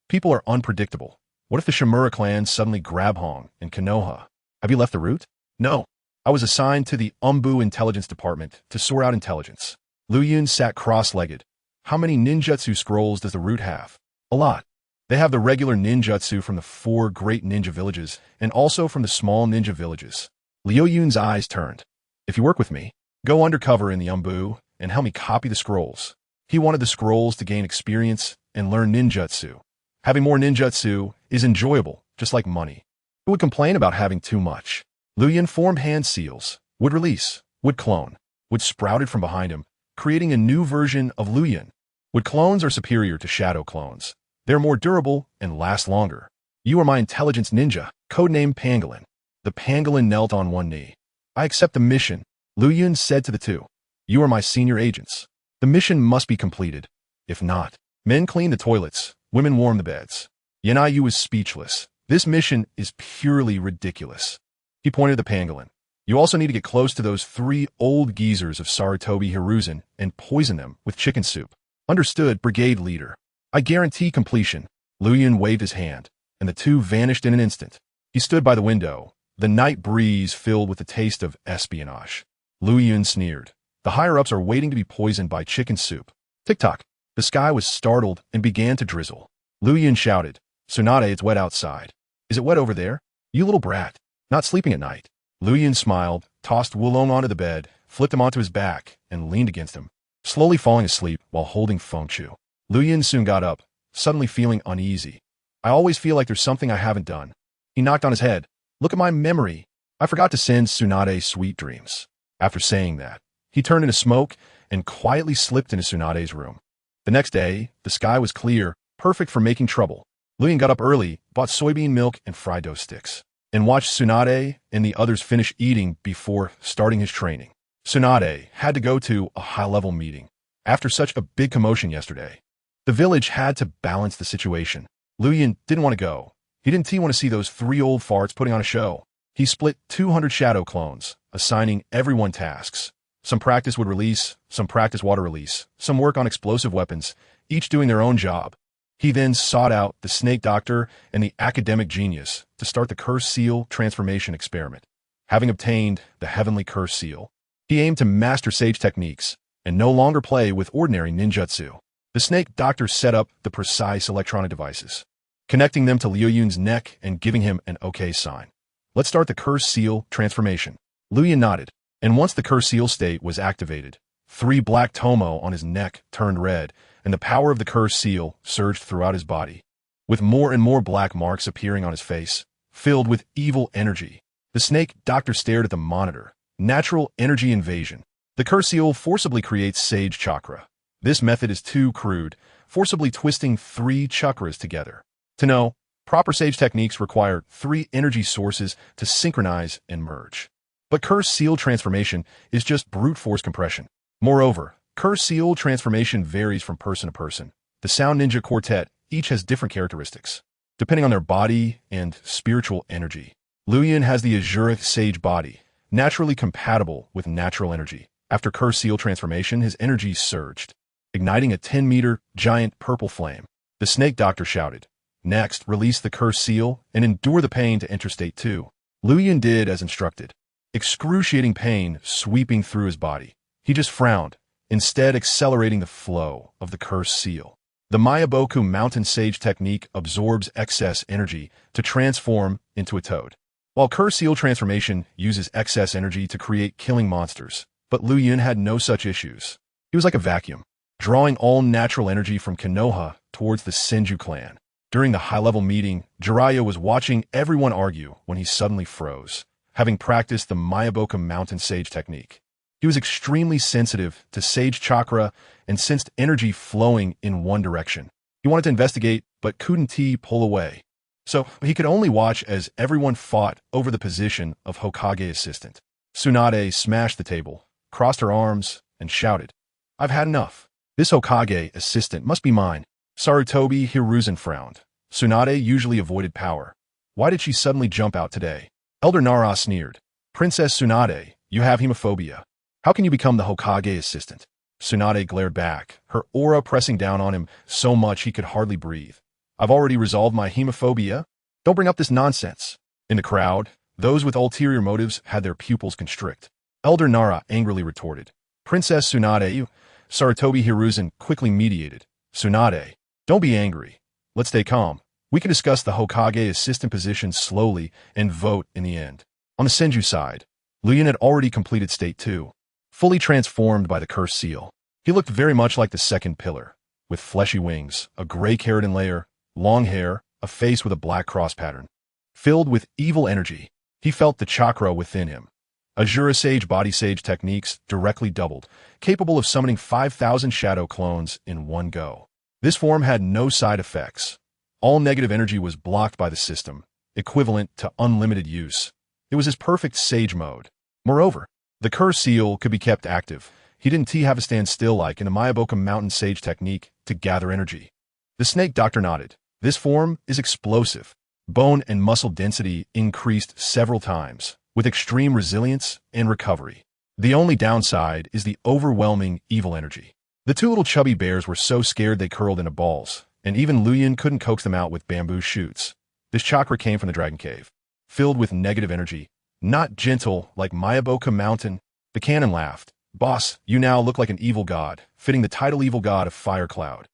People are unpredictable. What if the Shimura clan suddenly grab Hong and Konoha? Have you left the root? No. I was assigned to the Umbu Intelligence Department to sort out intelligence. Liuyun sat cross-legged. How many ninjutsu scrolls does the root have? A lot. They have the regular ninjutsu from the 4 great ninja villages and also from the small ninja villages. Liuyun's eyes turned. If you work with me, go undercover in the Umbu and help me copy the scrolls. He wanted the scrolls to gain experience and learn ninjutsu. Having more ninjutsu is enjoyable, just like money. Who would complain about having too much? Liuyun formed hand seals, would release, would clone, would sprouted from behind him, creating a new version of Liuyun. Wood clones are superior to shadow clones. They're more durable and last longer. You are my intelligence ninja, codenamed Pangolin. The Pangolin knelt on one knee. I accept the mission, Liuyun said to the 2. You are my senior agents. The mission must be completed. If not, men clean the toilets, women warm the beds. Yenai was speechless. This mission is purely ridiculous. He pointed to the pangolin. You also need to get close to those 3 old geezers of Sarutobi Hiruzen and poison them with chicken soup. Understood, brigade leader. I guarantee completion. Liuyun waved his hand, and the 2 vanished in an instant. He stood by the window, the night breeze filled with the taste of espionage. Liuyun sneered. The higher-ups are waiting to be poisoned by chicken soup. Tick-tock. The sky was startled and began to drizzle. Liuyun shouted, Tsunade, it's wet outside. Is it wet over there? You little brat. Not sleeping at night. Liuyun smiled, tossed Wulong onto the bed, flipped him onto his back, and leaned against him, slowly falling asleep while holding Fengchu. Liuyun soon got up, suddenly feeling uneasy. I always feel like there's something I haven't done. He knocked on his head. Look at my memory. I forgot to send Tsunade sweet dreams. After saying that, he turned into smoke and quietly slipped into Tsunade's room. The next day, the sky was clear, perfect for making trouble. Liuyun got up early, bought soybean milk and fried dough sticks, and watched Tsunade and the others finish eating before starting his training. Tsunade had to go to a high-level meeting. After such a big commotion yesterday, the village had to balance the situation. Liuyun didn't want to go. He didn't want to see those 3 old farts putting on a show. He split 200 shadow clones, assigning everyone tasks. Some practice wood release, some practice water release, some work on explosive weapons, each doing their own job. He then sought out the snake doctor and the academic genius to start the curse seal transformation experiment. Having obtained the heavenly curse seal, he aimed to master sage techniques and no longer play with ordinary ninjutsu. The snake doctor set up the precise electronic devices, connecting them to Liuyun's neck and giving him an OK sign. Let's start the curse seal transformation. Liuyun nodded. And once the curse seal state was activated, 3 black tomo on his neck turned red, and the power of the curse seal surged throughout his body, with more and more black marks appearing on his face, filled with evil energy. The snake doctor stared at the monitor. Natural energy invasion. The curse seal forcibly creates sage chakra. This method is too crude, forcibly twisting 3 chakras together. To know, proper sage techniques require 3 energy sources to synchronize and merge. But curse seal transformation is just brute force compression. Moreover, curse seal transformation varies from person to person. The Sound Ninja Quartet each has different characteristics, depending on their body and spiritual energy. Liuyun has the Azuric Sage body, naturally compatible with natural energy. After curse seal transformation, his energy surged, igniting a 10-meter giant purple flame. The snake doctor shouted, Next, release the curse seal and endure the pain to enter state 2. Liuyun did as instructed. Excruciating pain sweeping through his body. He just frowned, instead accelerating the flow of the curse seal. The Mayaboku mountain sage technique absorbs excess energy to transform into a toad. While Curse Seal transformation uses excess energy to create killing monsters, but Liuyun had no such issues. He was like a vacuum, drawing all natural energy from Konoha towards the Senju clan. During the high-level meeting, Jiraiya was watching everyone argue when he suddenly froze, having practiced the Mayaboka Mountain Sage technique. He was extremely sensitive to Sage Chakra and sensed energy flowing in one direction. He wanted to investigate, but couldn't pull away. So he could only watch as everyone fought over the position of Hokage assistant. Tsunade smashed the table, crossed her arms, and shouted, "I've had enough. This Hokage assistant must be mine." Sarutobi Hiruzen frowned. Tsunade usually avoided power. Why did she suddenly jump out today? Elder Nara sneered. "Princess Tsunade, you have hemophobia. How can you become the Hokage assistant?" Tsunade glared back, her aura pressing down on him so much he could hardly breathe. "I've already resolved my hemophobia. Don't bring up this nonsense." In the crowd, those with ulterior motives had their pupils constrict. Elder Nara angrily retorted. "Princess Tsunade, you..." Sarutobi Hiruzen quickly mediated. "Tsunade, don't be angry. Let's stay calm. We can discuss the Hokage assistant position slowly and vote in the end." On the Senju side, Liuyun had already completed State 2, fully transformed by the Curse Seal. He looked very much like the second pillar, with fleshy wings, a gray keratin layer, long hair, a face with a black cross pattern. Filled with evil energy, he felt the chakra within him. Azura Sage Body Sage techniques directly doubled, capable of summoning 5,000 shadow clones in one go. This form had no side effects. All negative energy was blocked by the system, equivalent to unlimited use. It was his perfect Sage mode. Moreover, the Curse Seal could be kept active. He didn't have to stand still like in a Mayaboka Mountain Sage technique to gather energy. The Snake Doctor nodded. This form is explosive. Bone and muscle density increased several times, with extreme resilience and recovery. The only downside is the overwhelming evil energy. The two little chubby bears were so scared they curled into balls, and even Liuyun couldn't coax them out with bamboo shoots. This chakra came from the Dragon Cave, filled with negative energy, not gentle like Mayaboka Mountain. The cannon laughed. "Boss, you now look like an evil god, fitting the title evil god of Fire Cloud."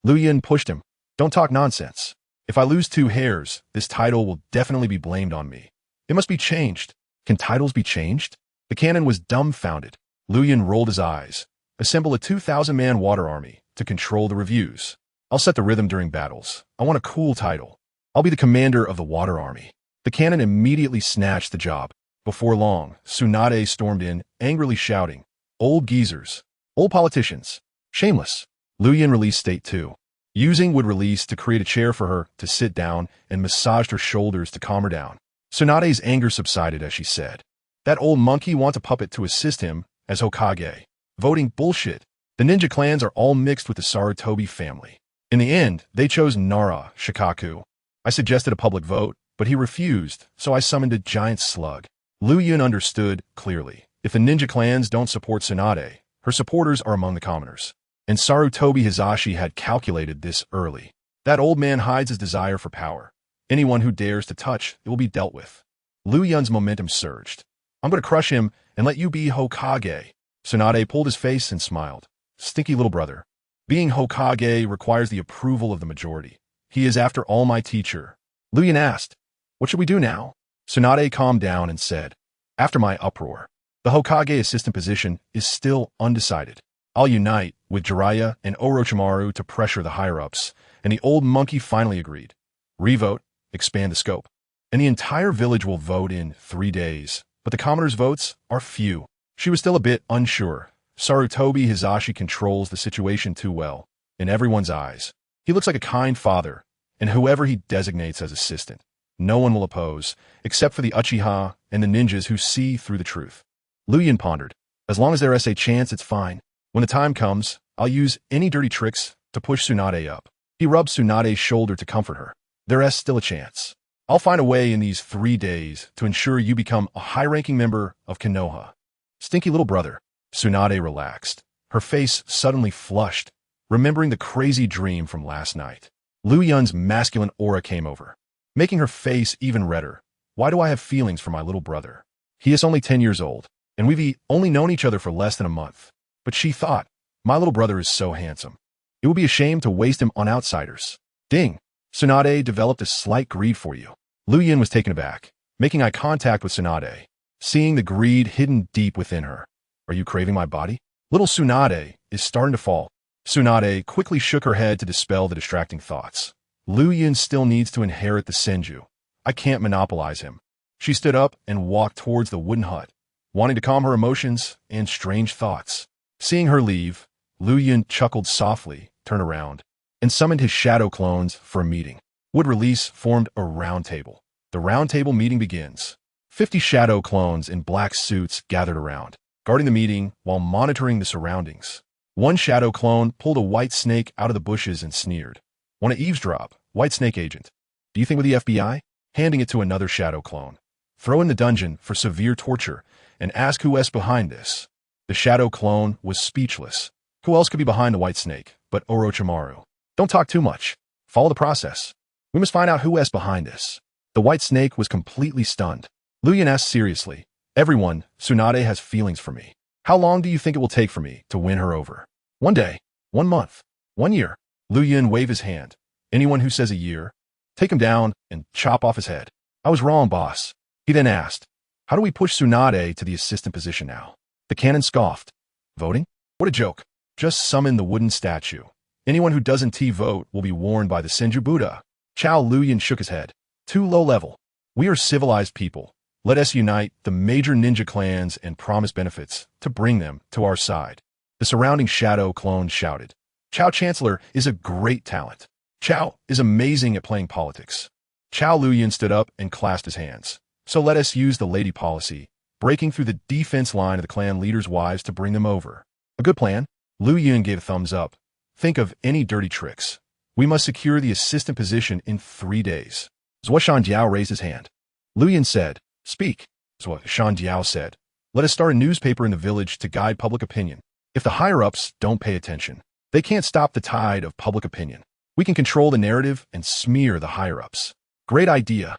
Liuyun pushed him. "Don't talk nonsense. If I lose 2 hairs, this title will definitely be blamed on me. It must be changed." "Can titles be changed?" The cannon was dumbfounded. Liuyun rolled his eyes. "Assemble a 2,000-man water army to control the reviews. I'll set the rhythm during battles. I want a cool title. I'll be the commander of the water army." The cannon immediately snatched the job. Before long, Tsunade stormed in, angrily shouting, "Old geezers. Old politicians. Shameless." Liuyun released State 2. Using would release to create a chair for her to sit down and massaged her shoulders to calm her down. Tsunade's anger subsided as she said, "That old monkey wants a puppet to assist him as Hokage. Voting bullshit. The ninja clans are all mixed with the Sarutobi family." In the end, they chose Nara Shikaku. "I suggested a public vote, but he refused, so I summoned a giant slug." Liuyun understood clearly. If the ninja clans don't support Tsunade, her supporters are among the commoners. And Sarutobi Hizashi had calculated this early. That old man hides his desire for power. Anyone who dares to touch it will be dealt with. Liuyun's momentum surged. "I'm going to crush him and let you be Hokage." Tsunade pulled his face and smiled. "Stinky little brother. Being Hokage requires the approval of the majority. He is, after all, my teacher." Liuyun asked, "What should we do now?" Tsunade calmed down and said, "After my uproar, the Hokage assistant position is still undecided. I'll unite with Jiraiya and Orochimaru to pressure the higher-ups," and the old monkey finally agreed. "Revote, expand the scope. And the entire village will vote in 3 days, but the commoners' votes are few." She was still a bit unsure. Sarutobi Hizashi controls the situation too well, in everyone's eyes. He looks like a kind father, and whoever he designates as assistant, no one will oppose, except for the Uchiha and the ninjas who see through the truth. Liuyun pondered. "As long as there is a chance, it's fine. When the time comes, I'll use any dirty tricks to push Tsunade up." He rubbed Tsunade's shoulder to comfort her. "There is still a chance. I'll find a way in these 3 days to ensure you become a high-ranking member of Konoha." "Stinky little brother." Tsunade relaxed. Her face suddenly flushed, remembering the crazy dream from last night. Liuyun's masculine aura came over, making her face even redder. "Why do I have feelings for my little brother? He is only 10 years old, and we've only known each other for less than a month." But she thought, "My little brother is so handsome. It would be a shame to waste him on outsiders." Ding! Tsunade developed a slight greed for you. Liuyun was taken aback. making eye contact with Tsunade, seeing the greed hidden deep within her. Are you craving my body? Little Tsunade is starting to fall. Tsunade quickly shook her head to dispel the distracting thoughts. Liuyun still needs to inherit the Senju. I can't monopolize him. She stood up and walked towards the wooden hut, wanting to calm her emotions and strange thoughts. Seeing her leave, Liuyun chuckled softly, turned around, and summoned his shadow clones for a meeting. Wood release formed a round table. The round table meeting begins. 50 shadow clones in black suits gathered around, guarding the meeting while monitoring the surroundings. One shadow clone pulled a white snake out of the bushes and sneered. Want to eavesdrop, white snake agent? Do you think with the FBI? Handing it to another shadow clone. Throw in the dungeon for severe torture and ask who is behind this. The shadow clone was speechless. Who else could be behind the white snake but Orochimaru? Don't talk too much. Follow the process. We must find out who is behind this. The white snake was completely stunned. Liuyun asked seriously, everyone, Tsunade has feelings for me. How long do you think it will take for me to win her over? 1 day, 1 month, 1 year. Liuyun waved his hand. Anyone who says a year, take him down and chop off his head. I was wrong, boss. He then asked, how do we push Tsunade to the assistant position now? The canon scoffed. Voting? What a joke. Just summon the wooden statue. Anyone who doesn't vote will be warned by the Senju Buddha. Chao Liuyun shook his head. Too low level. We are civilized people. Let us unite the major ninja clans and promise benefits to bring them to our side. The surrounding shadow clones shouted. Chao Chancellor is a great talent. Chao is amazing at playing politics. Chao Liuyun stood up and clasped his hands. So let us use the lady policy, breaking through the defense line of the clan leaders' wives to bring them over. A good plan. Liuyun gave a thumbs up. Think of any dirty tricks. We must secure the assistant position in 3 days. Zhou Shanjiao raised his hand. Liuyun said, speak. Zhou Shanjiao said, let us start a newspaper in the village to guide public opinion. If the higher-ups don't pay attention, they can't stop the tide of public opinion. We can control the narrative and smear the higher-ups. Great idea.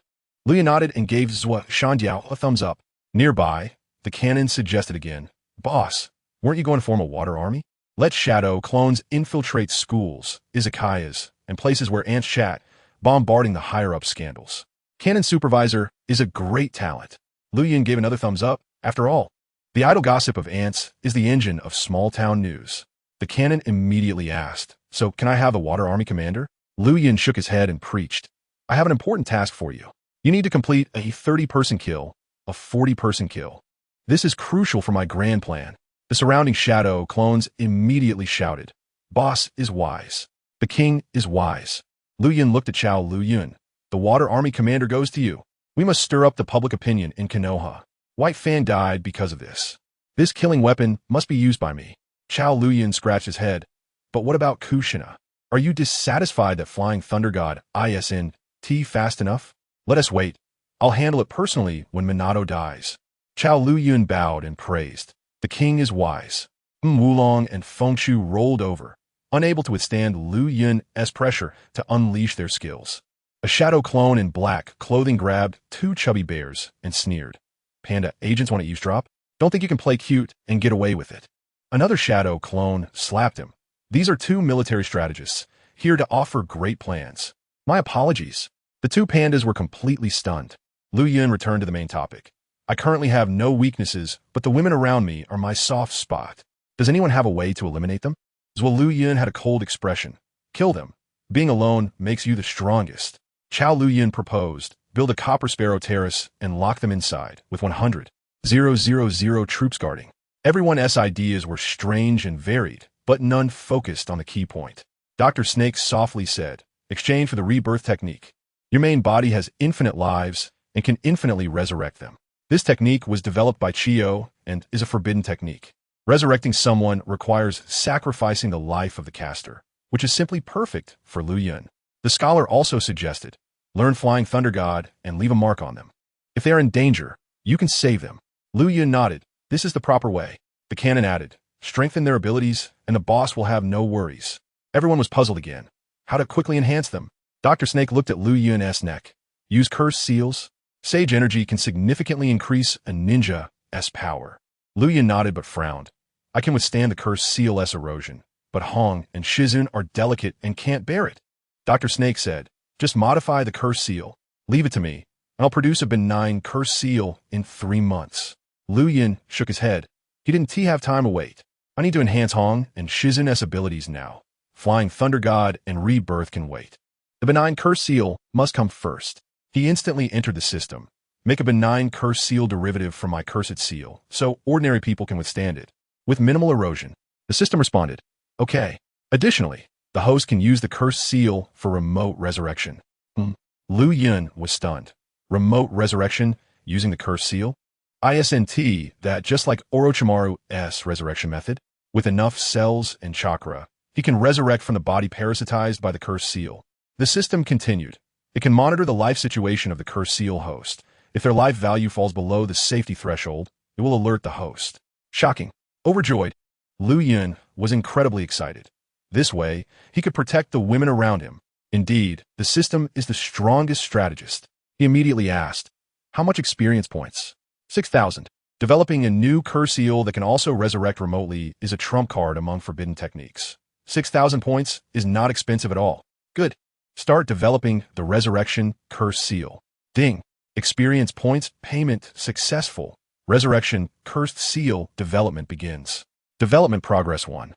Liuyun nodded and gave Zhou Shanjiao a thumbs up. Nearby, the canon suggested again, boss, weren't you going to form a water army? Let shadow clones infiltrate schools, izakayas, and places where ants chat, bombarding the higher-up scandals. Canon supervisor is a great talent. Liuyun gave another thumbs up. After all, the idle gossip of ants is the engine of small-town news. The canon immediately asked, so can I have the water army commander? Liuyun shook his head and preached, I have an important task for you. You need to complete a 30-person kill, a 40-person kill. This is crucial for my grand plan. The surrounding shadow clones immediately shouted, boss is wise. The king is wise. Liuyun looked at Chao Liuyun. The water army commander goes to you. We must stir up the public opinion in Konoha. White Fan died because of this. This killing weapon must be used by me. Chao Liuyun scratched his head. But what about Kushina? Are you dissatisfied that Flying Thunder God isn't fast enough? Let us wait. I'll handle it personally when Minato dies. Chao Liuyun bowed and praised. The king is wise. Wulong and Fengshu rolled over, unable to withstand Liuyun's pressure to unleash their skills. A shadow clone in black clothing grabbed 2 chubby bears and sneered. Panda agents want to eavesdrop? Don't think you can play cute and get away with it. Another shadow clone slapped him. These are 2 military strategists, here to offer great plans. My apologies. The 2 pandas were completely stunned. Liuyun returned to the main topic. I currently have no weaknesses, but the women around me are my soft spot. Does anyone have a way to eliminate them? Zhou Liuyun had a cold expression. Kill them. Being alone makes you the strongest. Chao Liuyun proposed, build a copper sparrow terrace and lock them inside with 100,000 troops guarding. Everyone's ideas were strange and varied, but none focused on the key point. Dr. Snake softly said, exchange for the rebirth technique. Your main body has infinite lives and can infinitely resurrect them. This technique was developed by Chiyo and is a forbidden technique. Resurrecting someone requires sacrificing the life of the caster, which is simply perfect for Liuyun. The scholar also suggested, learn Flying Thunder God and leave a mark on them. If they are in danger, you can save them. Liuyun nodded. This is the proper way. The canon added, strengthen their abilities and the boss will have no worries. Everyone was puzzled again. How to quickly enhance them? Dr. Snake looked at Liuyun's neck. Use cursed seals. Sage energy can significantly increase a ninja's power. Liuyun nodded but frowned. I can withstand the cursed seal's erosion, but Hong and Shizun are delicate and can't bear it. Dr. Snake said, just modify the cursed seal. Leave it to me. and I'll produce a benign cursed seal in 3 months. Liuyun shook his head. He didn't have time to wait. I need to enhance Hong and Shizin's abilities now. Flying Thunder God and Rebirth can wait. The benign cursed seal must come first. He instantly entered the system. Make a benign cursed seal derivative from my cursed seal, so ordinary people can withstand it. With minimal erosion. The system responded. Okay. Additionally, the host can use the cursed seal for remote resurrection. Liuyun was stunned. Remote resurrection using the cursed seal? ISNT that just like Orochimaru's resurrection method, with enough cells and chakra, he can resurrect from the body parasitized by the cursed seal. The system continued. It can monitor the life situation of the cursed seal host. If their life value falls below the safety threshold, it will alert the host. Shocking. Overjoyed, Liuyun was incredibly excited. This way, he could protect the women around him. Indeed, the system is the strongest strategist. He immediately asked, how much experience points? 6,000. Developing a new curse seal that can also resurrect remotely is a trump card among forbidden techniques. 6,000 points is not expensive at all. Good. Start developing the resurrection curse seal. Ding. Experience points payment successful. Resurrection cursed seal development begins. Development progress 1.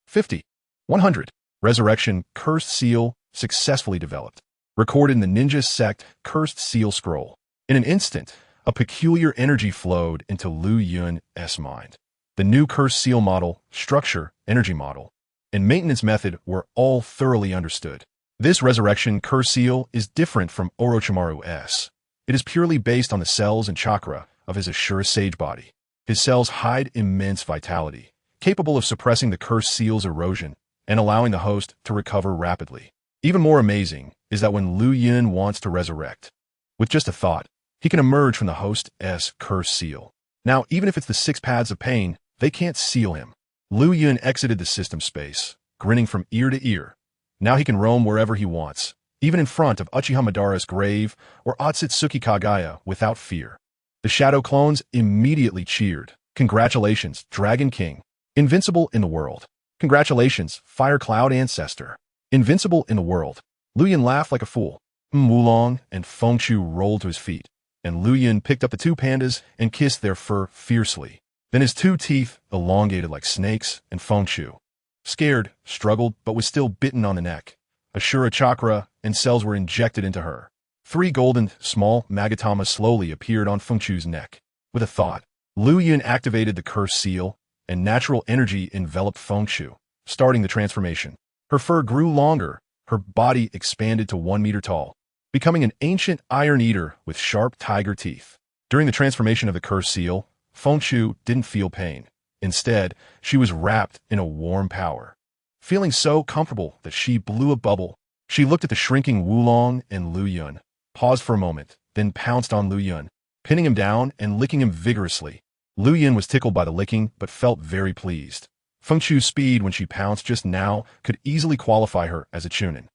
50. 100. Resurrection cursed seal successfully developed. Recorded in the Ninja Sect cursed seal scroll. In an instant, a peculiar energy flowed into Liuyun's mind. The new cursed seal model, structure, energy model, and maintenance method were all thoroughly understood. This resurrection curse seal is different from Orochimaru's. It is purely based on the cells and chakra of his Ashura sage body. His cells hide immense vitality, capable of suppressing the cursed seal's erosion and allowing the host to recover rapidly. Even more amazing is that when Liuyun wants to resurrect, with just a thought, he can emerge from the host's cursed seal. Now, even if it's the 6 paths of pain, they can't seal him. Liuyun exited the system space, grinning from ear to ear. Now he can roam wherever he wants, even in front of Uchiha Madara's grave or Otsutsuki Kagaya without fear. The Shadow clones immediately cheered. Congratulations, Dragon King. Invincible in the world. Congratulations, Fire Cloud Ancestor. Invincible in the world. Liuyun laughed like a fool. Wulong and Fengchu rolled to his feet, and Liuyun picked up the 2 pandas and kissed their fur fiercely. Then his 2 teeth elongated like snakes, and Fengchu, scared, struggled, but was still bitten on the neck. Ashura chakra and cells were injected into her. 3 golden, small Magatama slowly appeared on Fengchu's neck. With a thought, Liuyun activated the cursed seal, and natural energy enveloped Fengchu, starting the transformation. Her fur grew longer, her body expanded to 1 meter tall, becoming an ancient iron eater with sharp tiger teeth. During the transformation of the cursed seal, Fengchu didn't feel pain. Instead, she was wrapped in a warm power. Feeling so comfortable that she blew a bubble, she looked at the shrinking Wulong and Liuyun, paused for a moment, then pounced on Liuyun, pinning him down and licking him vigorously. Liuyun was tickled by the licking, but felt very pleased. Fengchu's speed when she pounced just now could easily qualify her as a chunin.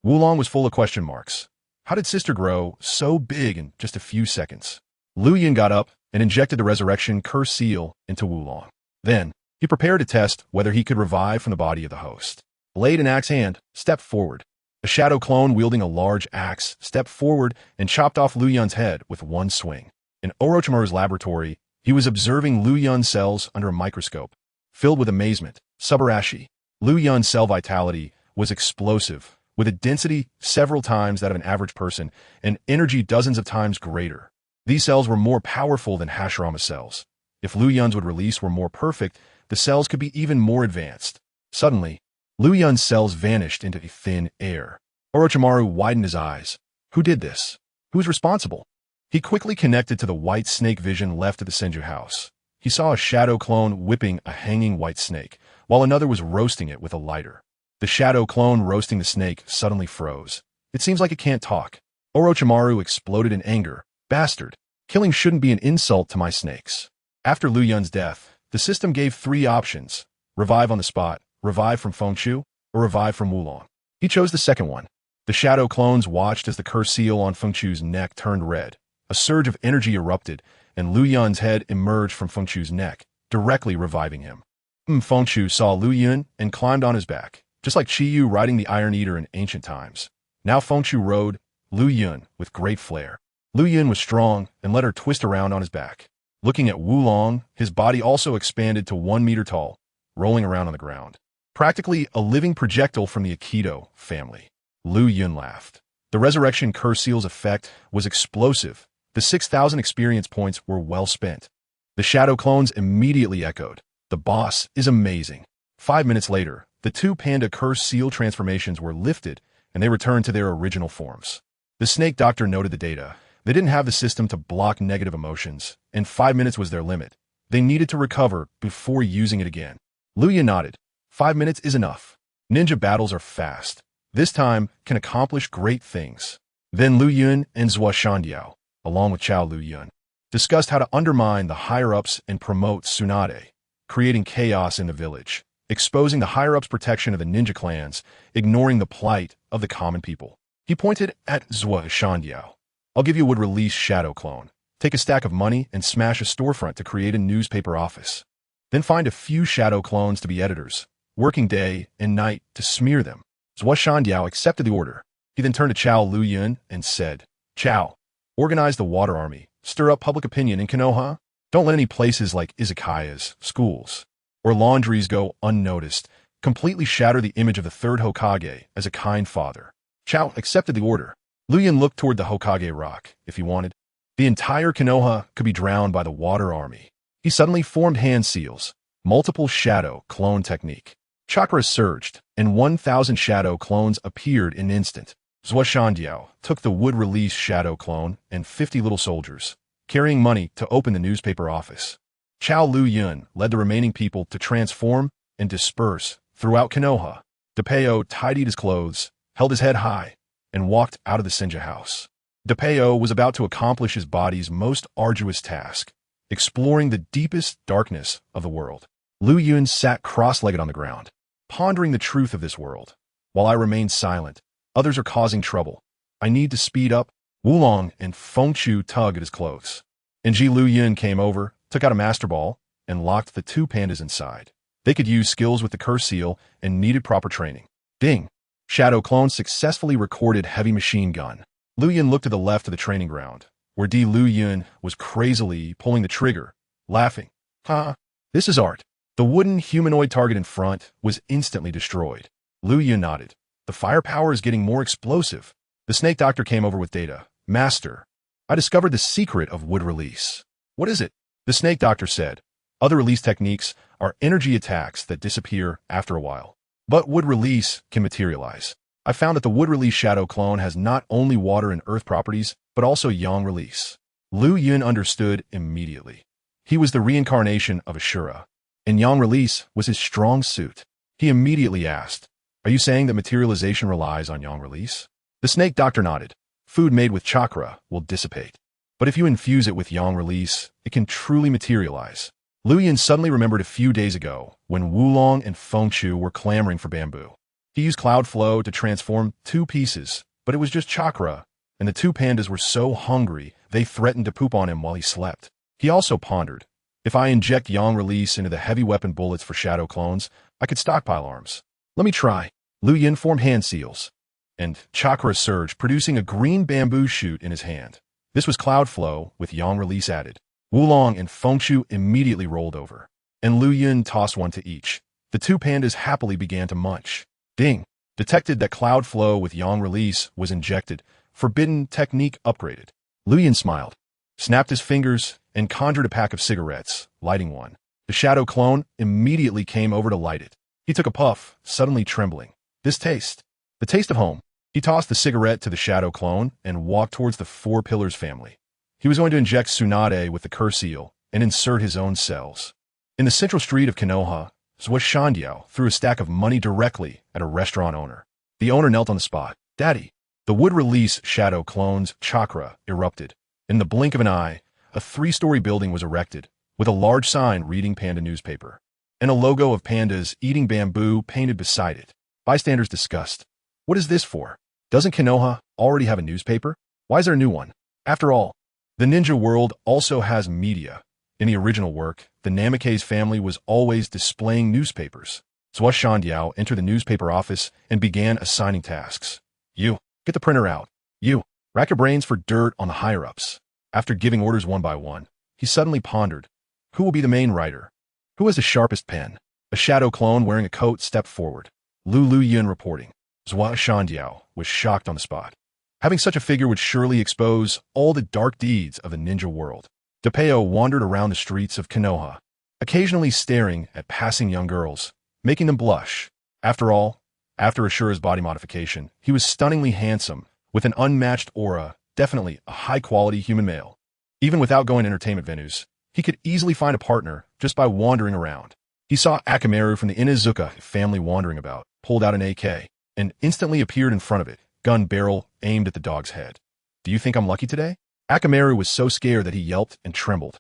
Wulong was full of question marks. How did Sister grow so big in just a few seconds? Liuyun got up and injected the resurrection curse seal into Wulong. Then, he prepared to test whether he could revive from the body of the host. Blade in axe hand, stepped forward. A shadow clone wielding a large axe stepped forward and chopped off Liuyun's head with 1 swing. In Orochimaru's laboratory, he was observing Liuyun's cells under a microscope. Filled with amazement, Subarashi, Liuyun's cell vitality was explosive, with a density several times that of an average person and energy dozens of times greater. These cells were more powerful than Hashirama cells. If Liuyun's would release were more perfect, the cells could be even more advanced. Suddenly, Liuyun's cells vanished into thin air. Orochimaru widened his eyes. Who did this? Who's responsible? He quickly connected to the white snake vision left at the Senju house. He saw a shadow clone whipping a hanging white snake, while another was roasting it with a lighter. The shadow clone roasting the snake suddenly froze. It seems like it can't talk. Orochimaru exploded in anger. Bastard! Killing shouldn't be an insult to my snakes. After Liuyun's death, the system gave 3 options: revive on the spot, revive from Fengchu, or revive from Wulong. He chose the second one. The shadow clones watched as the curse seal on Fengchu's neck turned red. A surge of energy erupted, and Liuyun's head emerged from Fengchu's neck, directly reviving him. Fengchu saw Liuyun and climbed on his back, just like Chiyu riding the Iron Eater in ancient times. Now Fengchu rode Liuyun with great flair. Liuyun was strong and let her twist around on his back. Looking at Wulong, his body also expanded to 1 meter tall, rolling around on the ground. Practically a living projectile from the Aikido family. Liuyun laughed. The resurrection curse seal's effect was explosive. The 6,000 experience points were well spent. The shadow clones immediately echoed. The boss is amazing. 5 minutes later, the 2 panda curse seal transformations were lifted and they returned to their original forms. The snake doctor noted the data. They didn't have the system to block negative emotions, and 5 minutes was their limit. They needed to recover before using it again. Liuyun nodded. 5 minutes is enough. Ninja battles are fast. This time can accomplish great things. Then Liuyun and Zhuo Shandiao, along with Chao Liuyun, discussed how to undermine the higher-ups and promote Tsunade, creating chaos in the village, exposing the higher-ups' protection of the ninja clans, ignoring the plight of the common people. He pointed at Zhuo Shandiao. I'll give you a wood-release shadow clone. Take a stack of money and smash a storefront to create a newspaper office. Then find a few shadow clones to be editors, working day and night to smear them. Zhuo Shandiao accepted the order. He then turned to Chao Liuyun and said, Chao, organize the water army, stir up public opinion in Konoha. Don't let any places like izakayas, schools, or laundries go unnoticed. Completely shatter the image of the third Hokage as a kind father. Chao accepted the order. Liuyun looked toward the Hokage rock, if he wanted. The entire Konoha could be drowned by the water army. He suddenly formed hand seals, multiple shadow clone technique. Chakra surged, and 1,000 shadow clones appeared in an instant. Zhuo Shandiao took the wood-release shadow clone and 50 little soldiers, carrying money to open the newspaper office. Chao Liuyun led the remaining people to transform and disperse throughout Konoha. DePeo tidied his clothes, held his head high, and walked out of the Senja house. DePeo was about to accomplish his body's most arduous task, exploring the deepest darkness of the world. Liuyun sat cross-legged on the ground, pondering the truth of this world. While I remain silent, others are causing trouble. I need to speed up. Wulong and Fengchu tugged at his clothes. And Ji Liuyun came over, took out a master ball, and locked the 2 pandas inside. They could use skills with the curse seal and needed proper training. Ding! Shadow clone successfully recorded heavy machine gun. Liuyun looked to the left of the training ground, where Di Liuyun was crazily pulling the trigger, laughing. Ha! This is art. The wooden humanoid target in front was instantly destroyed. Liuyun nodded. The firepower is getting more explosive. The snake doctor came over with data. Master, I discovered the secret of wood release. What is it? The snake doctor said. Other release techniques are energy attacks that disappear after a while. But wood release can materialize. I found that the wood release shadow clone has not only water and earth properties, but also yang release. Liuyun understood immediately. He was the reincarnation of Ashura, and yang release was his strong suit. He immediately asked, are you saying that materialization relies on yang release? The snake doctor nodded. Food made with chakra will dissipate. But if you infuse it with yang release, it can truly materialize. Liuyun suddenly remembered a few days ago when Wulong and Fengchu were clamoring for bamboo. He used cloud flow to transform 2 pieces, but it was just chakra, and the 2 pandas were so hungry they threatened to poop on him while he slept. He also pondered, if I inject yang release into the heavy weapon bullets for shadow clones, I could stockpile arms. Let me try. Liuyun formed hand seals, and chakra surged, producing a green bamboo shoot in his hand. This was cloud flow with yang release added. Wulong and Fengchu immediately rolled over, and Liuyun tossed one to each. The 2 pandas happily began to munch. Ding! Detected that cloud flow with yang release was injected. Forbidden technique upgraded. Liuyun smiled, snapped his fingers, and conjured a pack of cigarettes, lighting one. The shadow clone immediately came over to light it. He took a puff, suddenly trembling. This taste. The taste of home. He tossed the cigarette to the shadow clone and walked towards the 4 Pillars family. He was going to inject Tsunade with the curse seal and insert his own cells. In the central street of Konoha, Zhuo Shandiao threw a stack of money directly at a restaurant owner. The owner knelt on the spot. Daddy. The wood release shadow clone's chakra erupted. In the blink of an eye, a 3-story building was erected, with a large sign reading Panda newspaper, and a logo of pandas eating bamboo painted beside it. Bystanders discussed. What is this for? Doesn't Konoha already have a newspaper? Why is there a new one? After all, the ninja world also has media. In the original work, the Namikaze family was always displaying newspapers. Zhuo Shandiao entered the newspaper office and began assigning tasks. You, get the printer out. You, Rack your brains for dirt on the higher-ups. After giving orders one by one, he suddenly pondered, who will be the main writer? Who has the sharpest pen? A shadow clone wearing a coat stepped forward. Liuyun reporting. Zhua Shandiao was shocked on the spot. Having such a figure would surely expose all the dark deeds of the ninja world. DePeo wandered around the streets of Konoha, occasionally staring at passing young girls, making them blush. After all, after Ashura's body modification, he was stunningly handsome, with an unmatched aura, definitely a high-quality human male. Even without going to entertainment venues, he could easily find a partner just by wandering around. He saw Akamaru from the Inuzuka family wandering about, pulled out an AK, and instantly appeared in front of it, gun barrel aimed at the dog's head. Do you think I'm lucky today? Akamaru was so scared that he yelped and trembled.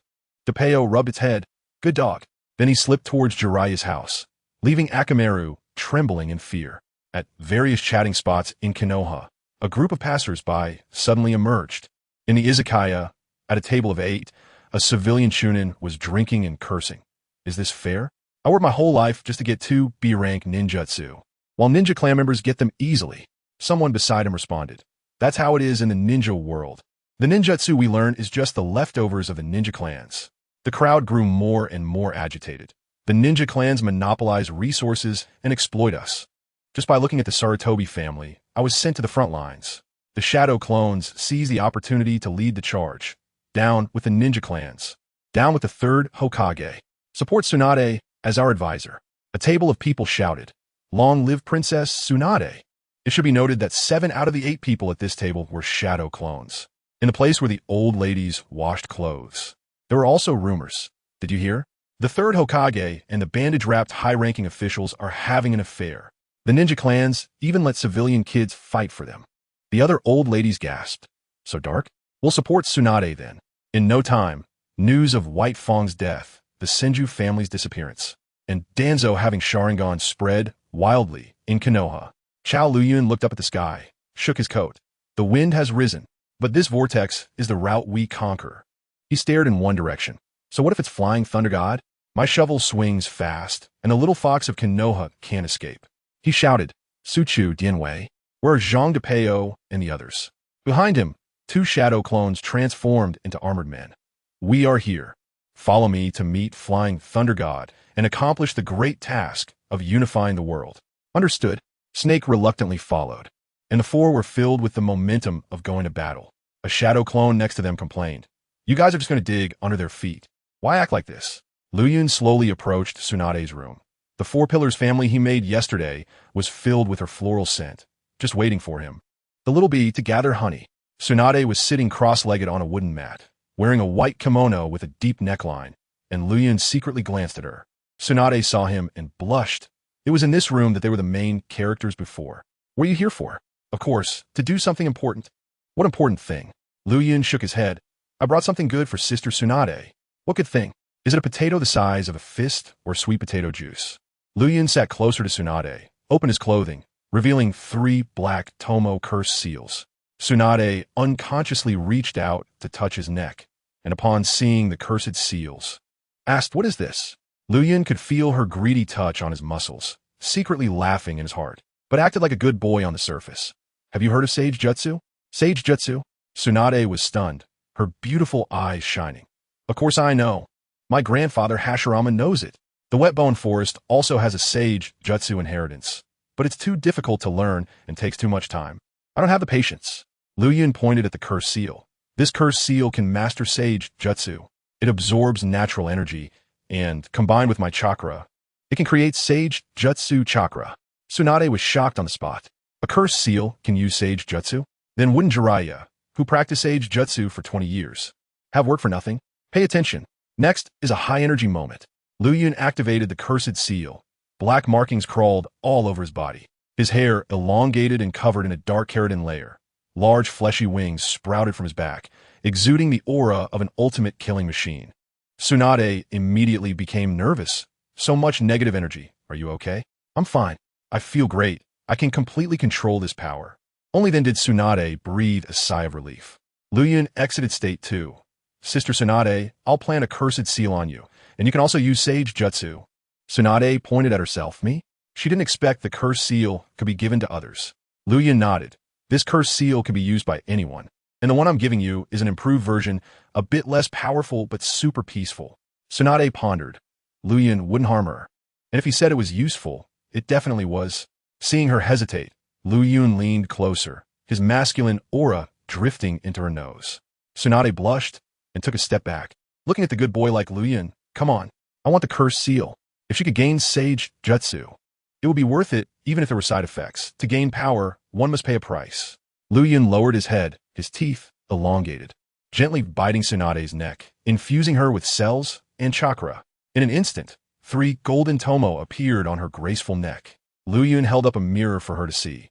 DePeo rubbed its head. Good dog. Then he slipped towards Jiraiya's house, leaving Akamaru trembling in fear. At various chatting spots in Konoha, a group of passers-by suddenly emerged. In the izakaya, at a table of 8, a civilian chunin was drinking and cursing. Is this fair? I worked my whole life just to get 2 B-rank ninjutsu, while ninja clan members get them easily. Someone beside him responded. That's how it is in the ninja world. The ninjutsu we learn is just the leftovers of the ninja clans. The crowd grew more and more agitated. The ninja clans monopolize resources and exploit us. Just by looking at the Sarutobi family, I was sent to the front lines. The shadow clones seized the opportunity to lead the charge. Down with the ninja clans. Down with the 3rd Hokage. Support Tsunade as our advisor. A table of people shouted. Long live Princess Tsunade. It should be noted that 7 out of the 8 people at this table were shadow clones, in the place where the old ladies washed clothes. There were also rumors. Did you hear? The 3rd Hokage and the bandage-wrapped high-ranking officials are having an affair. The ninja clans even let civilian kids fight for them. The other old ladies gasped. So dark? We'll support Tsunade then. In no time, news of White Fong's death, the Senju family's disappearance, and Danzo having Sharingan spread wildly in Konoha. Chao Liuyun looked up at the sky, shook his coat. The wind has risen, but this vortex is the route we conquer. He stared in one direction. So what if it's flying thunder god? My shovel swings fast, and the little fox of Konoha can't escape. He shouted, Suchu Dianwei, where are Zhang DePeo and the others? Behind him, 2 shadow clones transformed into armored men. We are here. Follow me to meet Flying Thunder God and accomplish the great task of unifying the world. Understood. Snake reluctantly followed, and the 4 were filled with the momentum of going to battle. A shadow clone next to them complained. You guys are just going to dig under their feet. Why act like this? Liuyun slowly approached Tsunade's room. The 4 pillars family he made yesterday was filled with her floral scent, just waiting for him. The little bee to gather honey. Tsunade was sitting cross-legged on a wooden mat, wearing a white kimono with a deep neckline, and Liuyun secretly glanced at her. Tsunade saw him and blushed. It was in this room that they were the main characters before. What are you here for? Of course, to do something important. What important thing? Liuyun shook his head. I brought something good for Sister Tsunade. What good thing? Is it a potato the size of a fist or sweet potato juice? Liuyun sat closer to Tsunade, opened his clothing, revealing 3 black Tomo curse seals. Tsunade unconsciously reached out to touch his neck, and upon seeing the cursed seals, asked, what is this? Liuyun could feel her greedy touch on his muscles, secretly laughing in his heart, but acted like a good boy on the surface. Have you heard of Sage Jutsu? Sage Jutsu? Tsunade was stunned, her beautiful eyes shining. Of course I know. My grandfather Hashirama knows it. The Wetbone Forest also has a Sage Jutsu inheritance, but it's too difficult to learn and takes too much time. I don't have the patience. Liuyun pointed at the cursed seal. This cursed seal can master Sage Jutsu. It absorbs natural energy, and, combined with my chakra, it can create Sage Jutsu chakra. Tsunade was shocked on the spot. A cursed seal can use Sage Jutsu? Then wouldn't Jiraiya, who practiced Sage Jutsu for 20 years, have work for nothing? Pay attention. Next is a high-energy moment. Liuyun activated the cursed seal. Black markings crawled all over his body. His hair elongated and covered in a dark keratin layer. Large fleshy wings sprouted from his back, exuding the aura of an ultimate killing machine. Tsunade immediately became nervous. So much negative energy. Are you okay? I'm fine. I feel great. I can completely control this power. Only then did Tsunade breathe a sigh of relief. Liuyun exited state 2. Sister Tsunade, I'll plant a cursed seal on you, and you can also use Sage Jutsu. Tsunade pointed at herself. Me? She didn't expect the cursed seal could be given to others. Liuyun nodded. This cursed seal can be used by anyone. And the one I'm giving you is an improved version, a bit less powerful but super peaceful. Tsunade pondered. Liuyun wouldn't harm her. And if he said it was useful, it definitely was. Seeing her hesitate, Liuyun leaned closer, his masculine aura drifting into her nose. Tsunade blushed and took a step back. Looking at the good boy like Liuyun, come on, I want the cursed seal. If she could gain Sage Jutsu, it would be worth it even if there were side effects. To gain power, one must pay a price. Liuyun lowered his head, his teeth elongated, gently biting Tsunade's neck, infusing her with cells and chakra. In an instant, 3 golden tomo appeared on her graceful neck. Liuyun held up a mirror for her to see.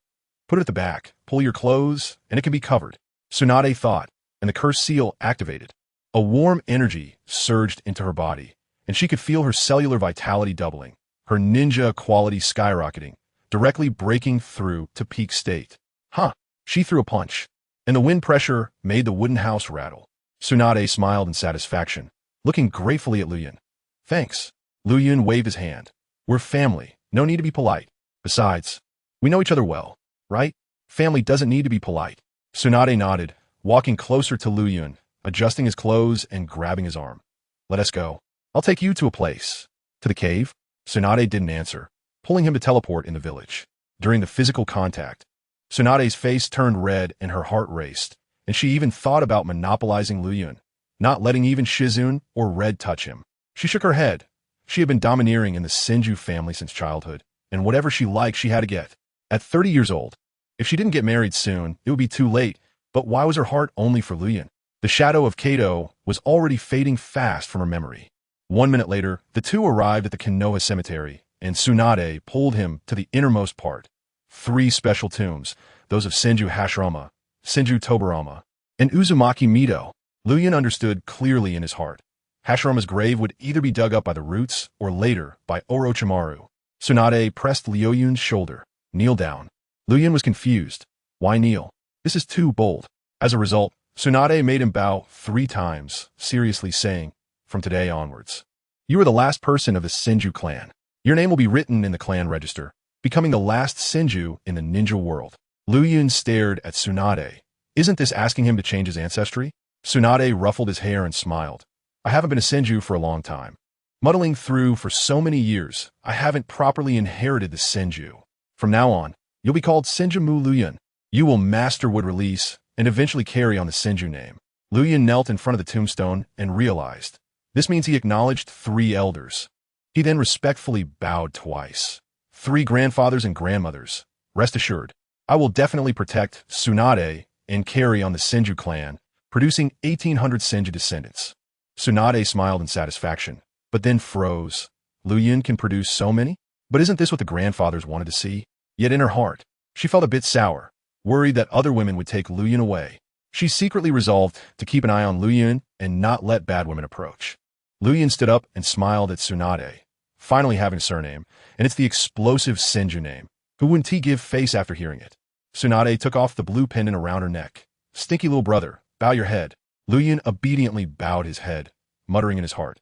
Put it at the back, pull your clothes, and it can be covered. Tsunade thought, and the cursed seal activated. A warm energy surged into her body, and she could feel her cellular vitality doubling, her ninja quality skyrocketing, directly breaking through to peak state. Huh! She threw a punch, and the wind pressure made the wooden house rattle. Tsunade smiled in satisfaction, looking gratefully at Liuyun. Thanks. Liuyun waved his hand. We're family. No need to be polite. Besides, we know each other well, right? Family doesn't need to be polite. Tsunade nodded, walking closer to Liuyun, adjusting his clothes and grabbing his arm. Let us go. I'll take you to a place. To the cave? Tsunade didn't answer, pulling him to teleport in the village. During the physical contact, Tsunade's face turned red and her heart raced, and she even thought about monopolizing Liuyun, not letting even Shizune or Red touch him. She shook her head. She had been domineering in the Senju family since childhood, and whatever she liked she had to get. At 30 years old, if she didn't get married soon, it would be too late, but why was her heart only for Liuyun? The shadow of Kato was already fading fast from her memory. 1 minute later, the two arrived at the Konoha cemetery, and Tsunade pulled him to the innermost part. 3 special tombs, those of Senju Hashirama, Senju Tobarama, and Uzumaki Mido. Liuyun understood clearly in his heart. Hashirama's grave would either be dug up by the roots or later by Orochimaru. Tsunade pressed Liuyun's shoulder. Kneel down. Liuyun was confused. Why kneel? This is too bold. As a result, Tsunade made him bow 3 times, seriously saying, from today onwards, you are the last person of the Senju clan. Your name will be written in the clan register, becoming the last Senju in the ninja world. Liuyun stared at Tsunade. Isn't this asking him to change his ancestry? Tsunade ruffled his hair and smiled. I haven't been a Senju for a long time. Muddling through for so many years, I haven't properly inherited the Senju. From now on, you'll be called Senju Liuyun. You will master wood release and eventually carry on the Senju name. Liuyun knelt in front of the tombstone and realized. This means he acknowledged 3 elders. He then respectfully bowed twice. 3 grandfathers and grandmothers. Rest assured, I will definitely protect Tsunade and carry on the Senju clan, producing 1,800 Senju descendants. Tsunade smiled in satisfaction, but then froze. Liuyun can produce so many? But isn't this what the grandfathers wanted to see? Yet in her heart, she felt a bit sour, worried that other women would take Liuyun away. She secretly resolved to keep an eye on Liuyun and not let bad women approach. Liuyun stood up and smiled at Tsunade, finally having a surname, and it's the explosive Senju name. Who wouldn't he give face after hearing it? Tsunade took off the blue pendant around her neck. Stinky little brother, bow your head. Liuyun obediently bowed his head, muttering in his heart.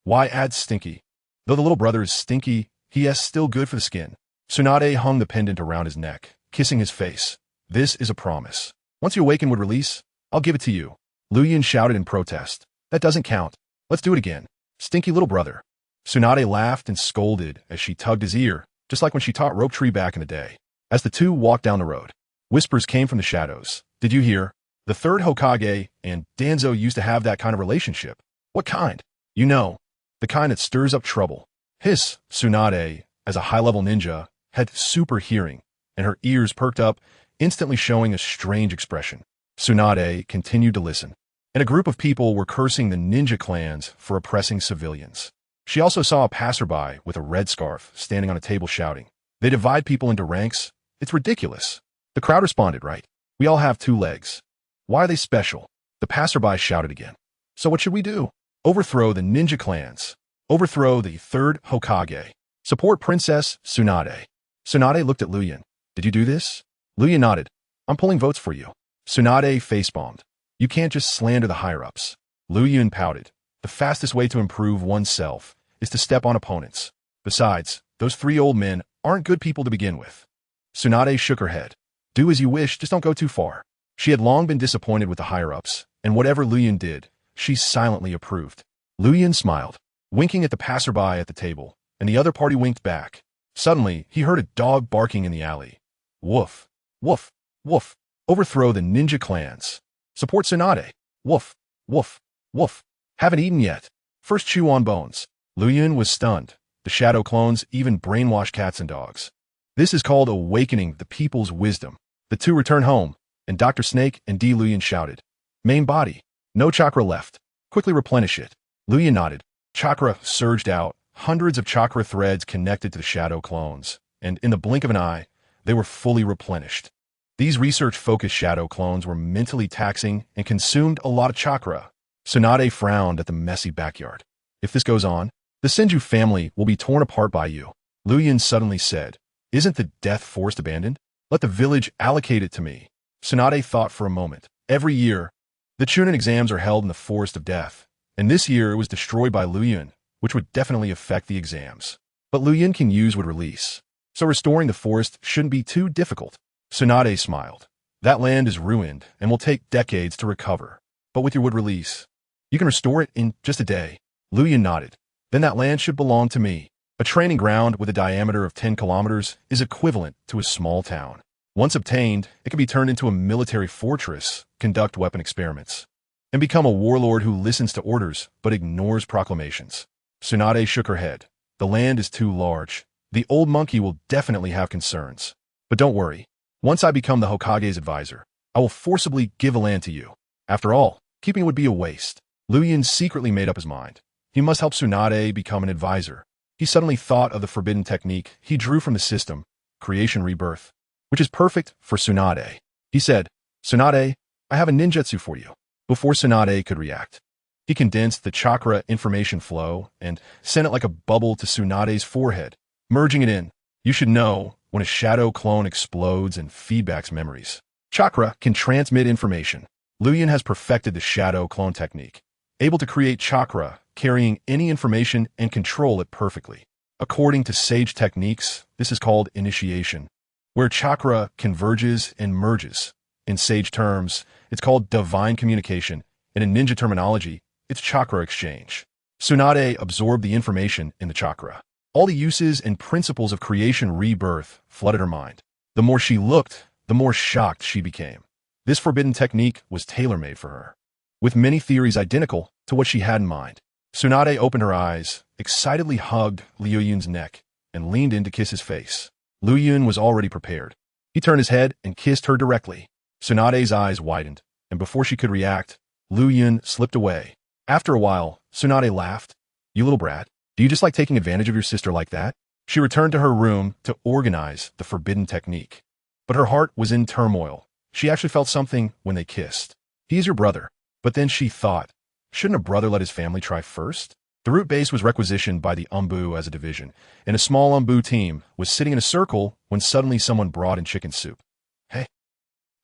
Why add stinky? Though the little brother is stinky, he is still good for the skin. Tsunade hung the pendant around his neck, kissing his face. This is a promise. Once you awaken would release, I'll give it to you. Liuyun shouted in protest. That doesn't count. Let's do it again. Stinky little brother. Tsunade laughed and scolded as she tugged his ear, just like when she taught rope tree back in the day. As the two walked down the road, whispers came from the shadows. Did you hear? The 3rd Hokage and Danzo used to have that kind of relationship. What kind? You know, the kind that stirs up trouble. Hiss. Tsunade, as a high-level ninja, had super hearing, and her ears perked up, instantly showing a strange expression. Tsunade continued to listen, and a group of people were cursing the ninja clans for oppressing civilians. She also saw a passerby with a red scarf standing on a table shouting, they divide people into ranks? It's ridiculous. The crowd responded, right? We all have 2 legs. Why are they special? The passerby shouted again. So what should we do? Overthrow the ninja clans. Overthrow the 3rd Hokage. Support Princess Tsunade. Tsunade looked at Liuyun. Did you do this? Liuyun nodded. I'm pulling votes for you. Tsunade facepalmed. You can't just slander the higher-ups. Liuyun pouted. The fastest way to improve oneself is to step on opponents. Besides, those 3 old men aren't good people to begin with. Tsunade shook her head. Do as you wish, just don't go too far. She had long been disappointed with the higher-ups, and whatever Liuyun did, she silently approved. Liuyun smiled, winking at the passerby at the table, and the other party winked back. Suddenly, he heard a dog barking in the alley. Woof, woof, woof. Overthrow the ninja clans. Support Tsunade. Woof, woof, woof. Haven't eaten yet. First chew on bones. Liuyun was stunned. The shadow clones even brainwash cats and dogs. This is called awakening the people's wisdom. The two returned home, and Dr. Snake and Liuyun shouted, "Main body. No chakra left. Quickly replenish it." Liuyun nodded. Chakra surged out. Hundreds of chakra threads connected to the shadow clones, and in the blink of an eye, they were fully replenished. These research-focused shadow clones were mentally taxing and consumed a lot of chakra. Tsunade frowned at the messy backyard. "If this goes on, the Senju family will be torn apart by you." Liuyun suddenly said, "Isn't the death forest abandoned? Let the village allocate it to me." Tsunade thought for a moment. Every year, the Chunin exams are held in the Forest of Death, and this year it was destroyed by Liuyun, which would definitely affect the exams. But Liuyun can use would release, so restoring the forest shouldn't be too difficult. Tsunade smiled. "That land is ruined and will take decades to recover. But with your wood release, you can restore it in just a day." Liuyun nodded. "Then that land should belong to me." A training ground with a diameter of 10 kilometers is equivalent to a small town. Once obtained, it can be turned into a military fortress, conduct weapon experiments, and become a warlord who listens to orders but ignores proclamations. Tsunade shook her head. "The land is too large. The old monkey will definitely have concerns. But don't worry. Once I become the Hokage's advisor, I will forcibly give the land to you. After all, keeping it would be a waste." Liuyun secretly made up his mind. He must help Tsunade become an advisor. He suddenly thought of the forbidden technique he drew from the system, Creation Rebirth, which is perfect for Tsunade. He said, "Tsunade, I have a ninjutsu for you." Before Tsunade could react, he condensed the chakra information flow and sent it like a bubble to Tsunade's forehead, merging it in. You should know when a shadow clone explodes and feedbacks memories. Chakra can transmit information. Liuyun has perfected the shadow clone technique, able to create chakra carrying any information and control it perfectly. According to sage techniques, this is called initiation, where chakra converges and merges. In sage terms, it's called divine communication, and in ninja terminology, it's chakra exchange. Tsunade absorbed the information in the chakra. All the uses and principles of creation rebirth flooded her mind. The more she looked, the more shocked she became. This forbidden technique was tailor-made for her, with many theories identical to what she had in mind. Tsunade opened her eyes, excitedly hugged Liuyun's neck, and leaned in to kiss his face. Liuyun was already prepared. He turned his head and kissed her directly. Tsunade's eyes widened, and before she could react, Liuyun slipped away. After a while, Tsunade laughed. "You little brat, do you just like taking advantage of your sister like that?" She returned to her room to organize the forbidden technique. But her heart was in turmoil. She actually felt something when they kissed. "He is your brother." But then she thought, shouldn't a brother let his family try first? The root base was requisitioned by the Umbu as a division, and a small Umbu team was sitting in a circle when suddenly someone brought in chicken soup.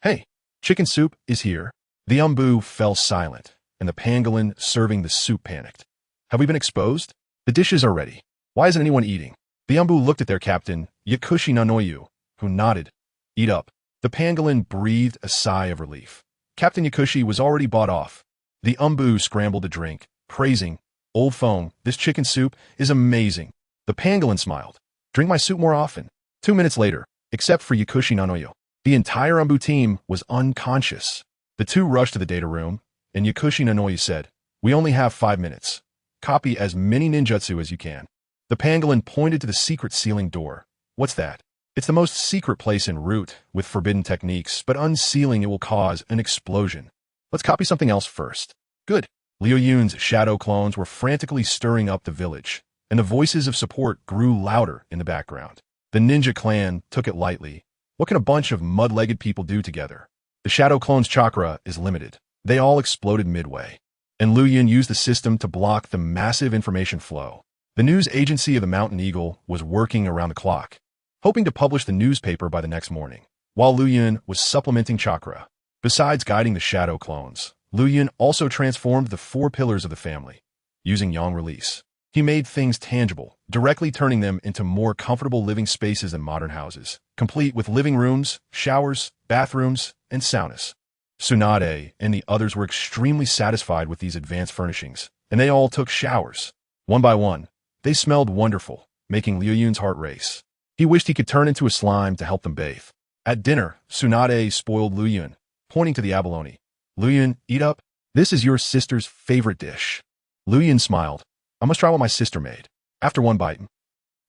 Hey, chicken soup is here." The Umbu fell silent, and the pangolin serving the soup panicked. "Have we been exposed? The dishes are ready. Why isn't anyone eating?" The Umbu looked at their captain, Yakushi Nanoyu, who nodded. "Eat up." The pangolin breathed a sigh of relief. Captain Yakushi was already bought off. The Umbu scrambled to drink, praising, "Old phone, this chicken soup is amazing." The pangolin smiled. "Drink my soup more often." 2 minutes later, except for Yakushi Nanoyo, the entire Umbu team was unconscious. The two rushed to the data room, and Yakushi Nanoyu said, "We only have 5 minutes. Copy as many ninjutsu as you can." The pangolin pointed to the secret ceiling door. "What's that?" "It's the most secret place en route with forbidden techniques, but unsealing it will cause an explosion. Let's copy something else first." "Good." Liuyun's shadow clones were frantically stirring up the village, and the voices of support grew louder in the background. The ninja clan took it lightly. What can a bunch of mud-legged people do together? The shadow clone's chakra is limited. They all exploded midway, and Liuyun used the system to block the massive information flow. The news agency of the Mountain Eagle was working around the clock, hoping to publish the newspaper by the next morning, while Liuyun was supplementing chakra. Besides guiding the shadow clones, Liuyun also transformed the 4 pillars of the family, using yang release. He made things tangible, directly turning them into more comfortable living spaces than modern houses, complete with living rooms, showers, bathrooms, and saunas. Tsunade and the others were extremely satisfied with these advanced furnishings, and they all took showers. One by one, they smelled wonderful, making Liuyun's heart race. He wished he could turn into a slime to help them bathe. At dinner, Tsunade spoiled Liuyun, pointing to the abalone. "Liuyun, eat up. This is your sister's favorite dish." Liuyun smiled. "I must try what my sister made." After one bite,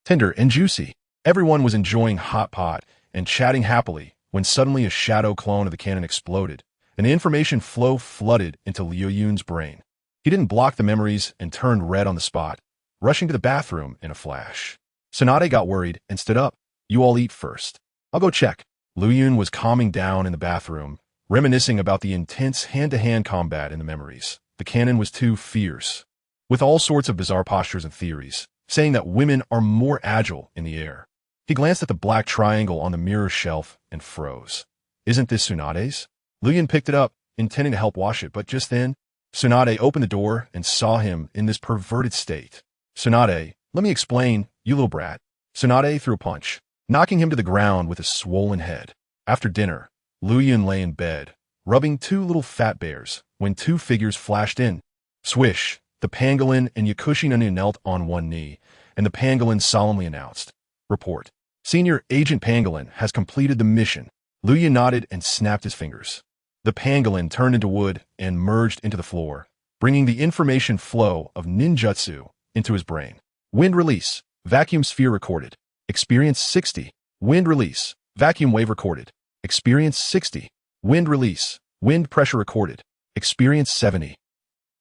tender and juicy, everyone was enjoying hot pot and chatting happily when suddenly a shadow clone of the cannon exploded, and the information flow flooded into Liuyun's brain. He didn't block the memories and turned red on the spot, rushing to the bathroom in a flash. Tsunade got worried and stood up. "You all eat first. I'll go check." Liuyun was calming down in the bathroom, reminiscing about the intense hand-to-hand combat in the memories. The cannon was too fierce, with all sorts of bizarre postures and theories, saying that women are more agile in the air. He glanced at the black triangle on the mirror shelf and froze. "Isn't this Tsunade's?" Liuyun picked it up, intending to help wash it, but just then, Tsunade opened the door and saw him in this perverted state. "Tsunade, let me explain, you little brat." Tsunade threw a punch, knocking him to the ground with a swollen head. After dinner, Liuyun lay in bed, rubbing two little fat bears, when two figures flashed in. Swish, the pangolin and Yakushi Nanu knelt on one knee, and the pangolin solemnly announced, "Report. Senior Agent Pangolin has completed the mission." Liuyun nodded and snapped his fingers. The pangolin turned into wood and merged into the floor, bringing the information flow of ninjutsu into his brain. Wind release. Vacuum sphere recorded. Experience 60. Wind release. Vacuum wave recorded. Experience 60. Wind release. Wind pressure recorded. Experience 70.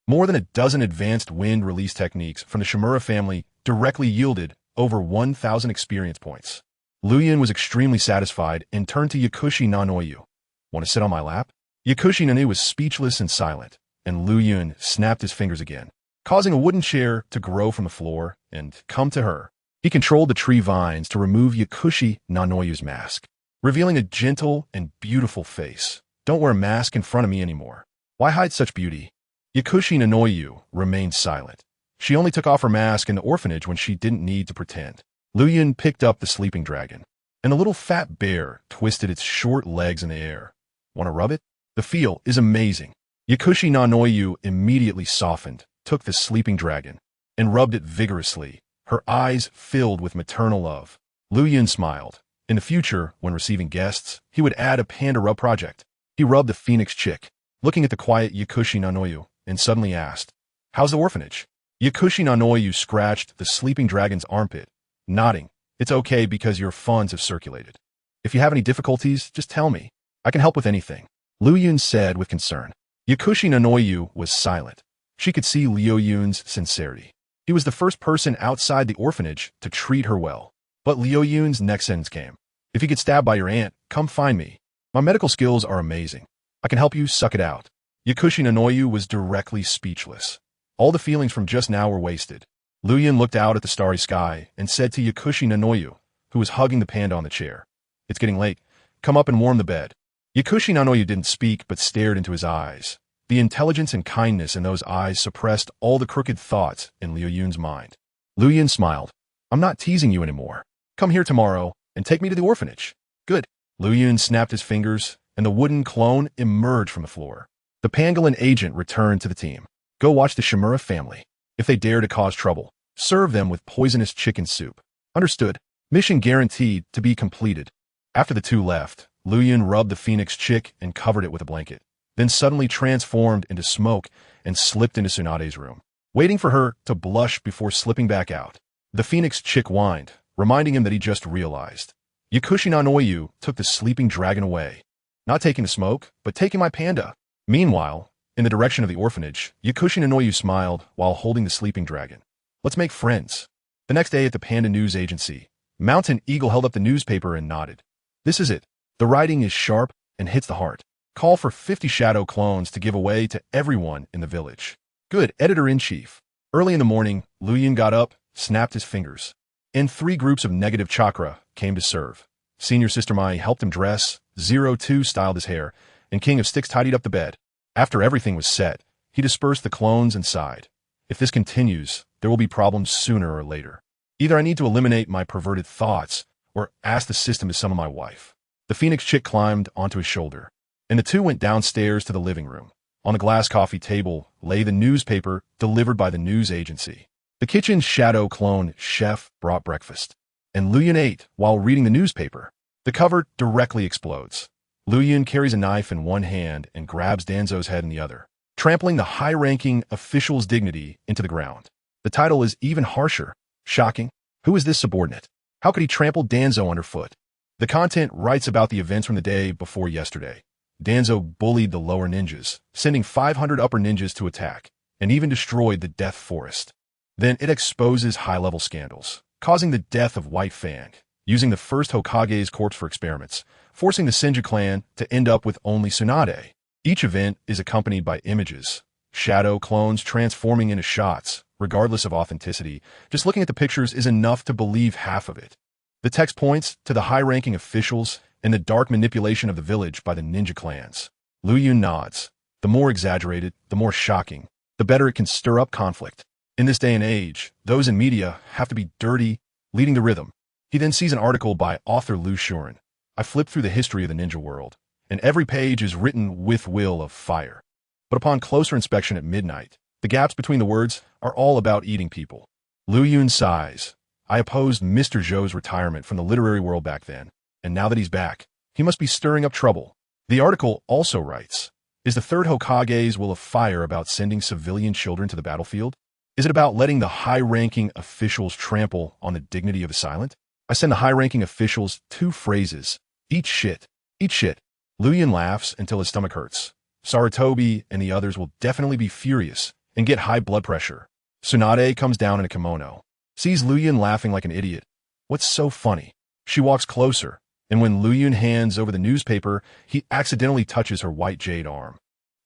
More than a dozen advanced wind release techniques from the Shimura family directly yielded over 1,000 experience points. Liuyun was extremely satisfied and turned to Yakushi Nanoyu. "Want to sit on my lap?" Yakushi Nanu was speechless and silent, and Liuyun snapped his fingers again, causing a wooden chair to grow from the floor and come to her. He controlled the tree vines to remove Yakushi Nanoyu's mask, revealing a gentle and beautiful face. "Don't wear a mask in front of me anymore. Why hide such beauty?" Yakushi Nanoyu remained silent. She only took off her mask in the orphanage when she didn't need to pretend. Liuyun picked up the sleeping dragon, and the little fat bear twisted its short legs in the air. "Want to rub it? The feel is amazing." Yakushi Nanoyu immediately softened, took the sleeping dragon, and rubbed it vigorously, her eyes filled with maternal love. Liuyun smiled. In the future, when receiving guests, he would add a panda rub project. He rubbed the phoenix chick, looking at the quiet Yakushi Nanoyu, and suddenly asked, "How's the orphanage?" Yakushi Nanoyu scratched the sleeping dragon's armpit, nodding. "It's okay because your funds have circulated. If you have any difficulties, just tell me. I can help with anything," Liuyun said with concern. Yakushi Nanoyu was silent. She could see Liuyun's sincerity. He was the first person outside the orphanage to treat her well. But Liuyun's next sentence came. "If you get stabbed by your aunt, come find me. My medical skills are amazing. I can help you suck it out." Yakushi Nanoyu was directly speechless. All the feelings from just now were wasted. Liuyun looked out at the starry sky and said to Yakushi Nanoyu, who was hugging the panda on the chair, "It's getting late. Come up and warm the bed." Yakushi Nanoyu didn't speak but stared into his eyes. The intelligence and kindness in those eyes suppressed all the crooked thoughts in Liuyun's mind. Liuyun smiled. "I'm not teasing you anymore. Come here tomorrow and take me to the orphanage." "Good." Liuyun snapped his fingers, and the wooden clone emerged from the floor. The pangolin agent returned to the team. "Go watch the Shimura family. If they dare to cause trouble, serve them with poisonous chicken soup." "Understood." Mission guaranteed to be completed. After the two left, Liuyun rubbed the phoenix chick and covered it with a blanket, then suddenly transformed into smoke and slipped into Tsunade's room, waiting for her to blush before slipping back out. The phoenix chick whined, reminding him that he just realized. Yakushi Nanoyu took the sleeping dragon away. "Not taking the smoke, but taking my panda." Meanwhile, in the direction of the orphanage, Yakushi Nanoyu smiled while holding the sleeping dragon. "Let's make friends." The next day at the Panda News Agency, Mountain Eagle held up the newspaper and nodded. "This is it. The writing is sharp and hits the heart. Call for 50 shadow clones to give away to everyone in the village." "Good, Editor-in-Chief." Early in the morning, Liuyun got up, snapped his fingers, and 3 groups of negative chakra came to serve. Senior Sister Mai helped him dress, 02 styled his hair, and King of Sticks tidied up the bed. After everything was set, he dispersed the clones and sighed. "If this continues, there will be problems sooner or later. Either I need to eliminate my perverted thoughts, or ask the system to summon my wife." The phoenix chick climbed onto his shoulder. and the two went downstairs to the living room. On the glass coffee table lay the newspaper delivered by the news agency. The kitchen's shadow clone chef brought breakfast, and Liuyun ate while reading the newspaper. The cover directly explodes. Liuyun carries a knife in one hand and grabs Danzo's head in the other, trampling the high-ranking official's dignity into the ground. The title is even harsher. Shocking. Who is this subordinate? How could he trample Danzo underfoot? The content writes about the events from the day before yesterday. Danzo bullied the lower ninjas, sending 500 upper ninjas to attack, and even destroyed the Death Forest. Then it exposes high-level scandals, causing the death of White Fang, using the first Hokage's corpse for experiments, forcing the Senju clan to end up with only Tsunade. Each event is accompanied by images, shadow clones transforming into shots, regardless of authenticity. Just looking at the pictures is enough to believe half of it. The text points to the high-ranking officials and the dark manipulation of the village by the ninja clans. Liuyun nods. The more exaggerated, the more shocking, the better it can stir up conflict. In this day and age, those in media have to be dirty, leading the rhythm. He then sees an article by author Liuyun. I flip through the history of the ninja world, and every page is written with will of fire. But upon closer inspection at midnight, the gaps between the words are all about eating people. Liuyun sighs. I opposed Mr. Zhou's retirement from the literary world back then, and now that he's back, he must be stirring up trouble. The article also writes, is the third Hokage's will of fire about sending civilian children to the battlefield? Is it about letting the high-ranking officials trample on the dignity of the silent? I send the high-ranking officials 2 phrases. Eat shit. Eat shit. Liuyun laughs until his stomach hurts. Sarutobi and the others will definitely be furious and get high blood pressure. Tsunade comes down in a kimono, sees Liuyun laughing like an idiot. What's so funny? She walks closer, and when Liuyun hands over the newspaper, he accidentally touches her white jade arm.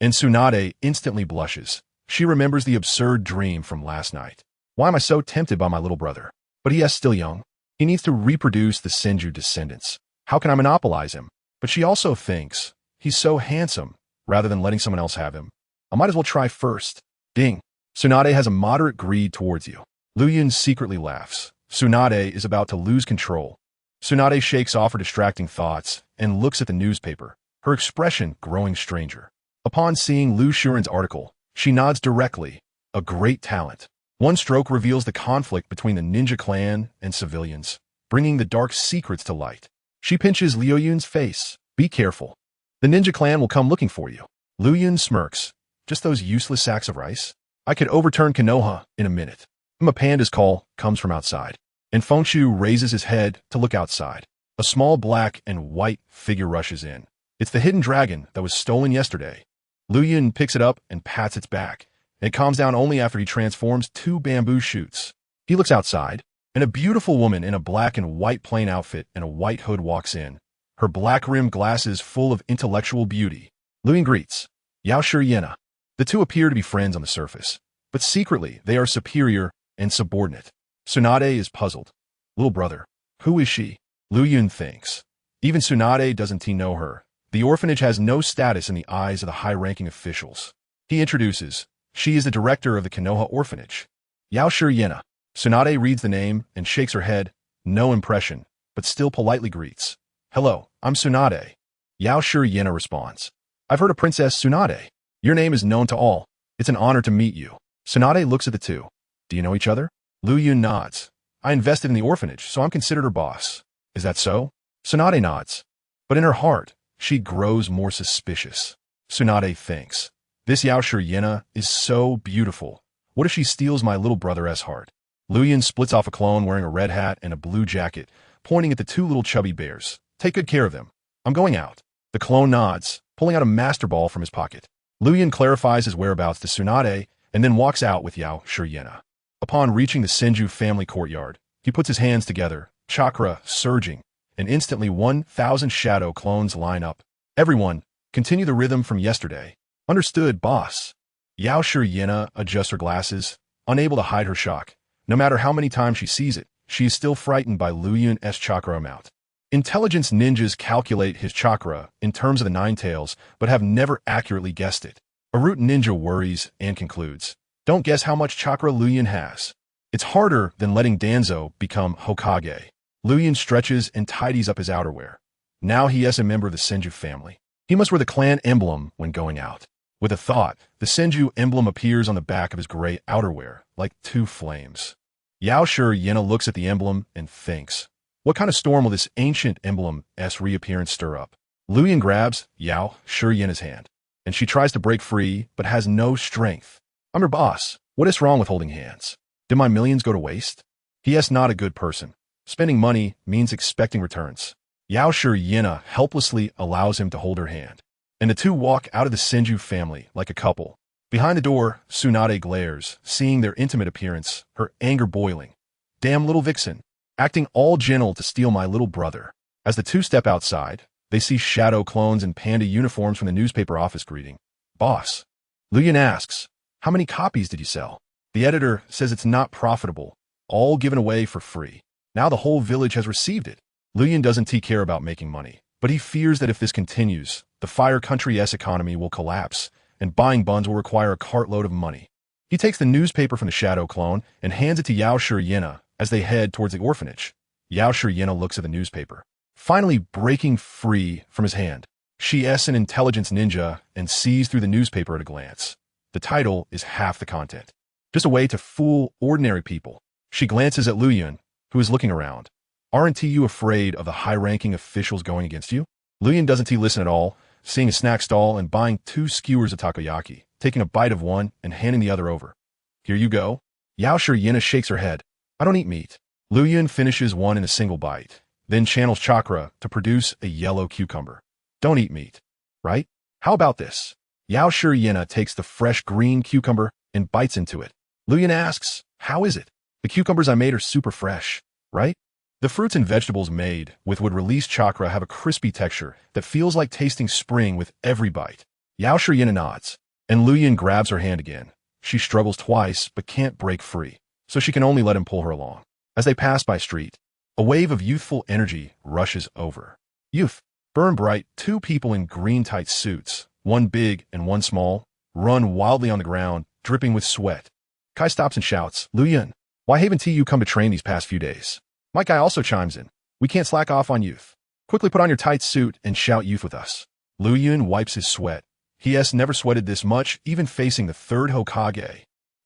And Tsunade instantly blushes. She remembers the absurd dream from last night. Why am I so tempted by my little brother? But he is still young. He needs to reproduce the Senju descendants. How can I monopolize him? But she also thinks, he's so handsome, rather than letting someone else have him. I might as well try first. Ding. Tsunade has a moderate greed towards you. Liuyun secretly laughs. Tsunade is about to lose control. Tsunade shakes off her distracting thoughts and looks at the newspaper, her expression growing stranger. Upon seeing Liuyun's article, she nods directly. A great talent. One stroke reveals the conflict between the ninja clan and civilians, bringing the dark secrets to light. She pinches Liuyun's face. Be careful. The ninja clan will come looking for you. Liuyun smirks. Just those useless sacks of rice? I could overturn Konoha in a minute. A panda's call comes from outside, and Fengshu raises his head to look outside. A small black and white figure rushes in. It's the hidden dragon that was stolen yesterday. Liuyun picks it up and pats its back. It calms down only after he transforms 2 bamboo shoots. He looks outside, and a beautiful woman in a black and white plain outfit and a white hood walks in, her black-rimmed glasses full of intellectual beauty. Liuyun greets. Yao Yena. The two appear to be friends on the surface, but secretly they are superior and subordinate. Tsunade is puzzled. Little brother, who is she? Liuyun thinks. Even Tsunade doesn't know her. The orphanage has no status in the eyes of the high-ranking officials. He introduces. She is the director of the Konoha orphanage. Yao Yena. Tsunade reads the name and shakes her head. No impression, but still politely greets. Hello, I'm Tsunade. Yao Yena responds. I've heard of Princess Tsunade. Your name is known to all. It's an honor to meet you. Tsunade looks at the two. Do you know each other? Liuyun nods. I invested in the orphanage, so I'm considered her boss. Is that so? Tsunade nods. But in her heart, she grows more suspicious. Tsunade thinks. This Yao Yena is so beautiful. What if she steals my little brother's heart? Liuyun splits off a clone wearing a red hat and a blue jacket, pointing at the 2 little chubby bears. Take good care of them. I'm going out. The clone nods, pulling out a master ball from his pocket. Liuyun clarifies his whereabouts to Tsunade and then walks out with Yao Yena. Upon reaching the Senju family courtyard, he puts his hands together, chakra surging, and instantly 1,000 shadow clones line up. Everyone, continue the rhythm from yesterday. Understood, boss. Yao Yena adjusts her glasses, unable to hide her shock. No matter how many times she sees it, she is still frightened by Liuyun's chakra amount. Intelligence ninjas calculate his chakra in terms of the 9 tails, but have never accurately guessed it. A root ninja worries and concludes. Don't guess how much chakra Liuyun has. It's harder than letting Danzo become Hokage. Liuyun stretches and tidies up his outerwear. Now he is a member of the Senju family. He must wear the clan emblem when going out. With a thought, the Senju emblem appears on the back of his gray outerwear, like two flames. Yao Yena looks at the emblem and thinks, what kind of storm will this ancient emblem's reappearance stir up? Liuyun grabs Yao Yena's hand, and she tries to break free, but has no strength. I'm your boss. What is wrong with holding hands? Did my millions go to waste? He is not a good person. Spending money means expecting returns. Yao Yena helplessly allows him to hold her hand, and the two walk out of the Senju family like a couple. Behind the door, Tsunade glares, seeing their intimate appearance, her anger boiling. Damn little vixen, acting all gentle to steal my little brother. As the two step outside, they see shadow clones in panda uniforms from the newspaper office greeting. Boss. Liuyun asks, how many copies did you sell? The editor says it's not profitable, all given away for free. Now the whole village has received it. Liuyun doesn't care about making money, but he fears that if this continues, the Fire Country's economy will collapse, and buying buns will require a cartload of money. He takes the newspaper from the shadow clone and hands it to Yao Yena as they head towards the orphanage. Yao Yena looks at the newspaper, finally breaking free from his hand. She is an intelligence ninja and sees through the newspaper at a glance. The title is half the content. Just a way to fool ordinary people. She glances at Liuyun, who is looking around. Aren't you afraid of the high-ranking officials going against you? Liuyun doesn't listen at all, seeing a snack stall and buying 2 skewers of takoyaki, taking a bite of one and handing the other over. Here you go. Yao Yena shakes her head. I don't eat meat. Liuyun finishes one in a single bite, then channels chakra to produce a yellow cucumber. Don't eat meat, right? How about this? Yao Yena takes the fresh green cucumber and bites into it. Liuyun asks, how is it? The cucumbers I made are super fresh, right? The fruits and vegetables made with would release chakra have a crispy texture that feels like tasting spring with every bite. Yao Yena nods, and Liuyun grabs her hand again. She struggles twice but can't break free, so she can only let him pull her along. As they pass by street, a wave of youthful energy rushes over. Youth, burn bright, 2 people in green tight suits, one big and one small, run wildly on the ground, dripping with sweat. Kai stops and shouts, Liuyun, why haven't you come to train these past few days? My guy also chimes in. We can't slack off on youth. Quickly put on your tight suit and shout youth with us. Liuyun wipes his sweat. He has never sweated this much, even facing the 3rd Hokage.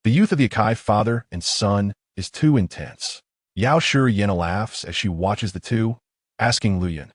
The youth of the Akai father and son is too intense. Yao Yena laughs as she watches the two, asking Liuyun,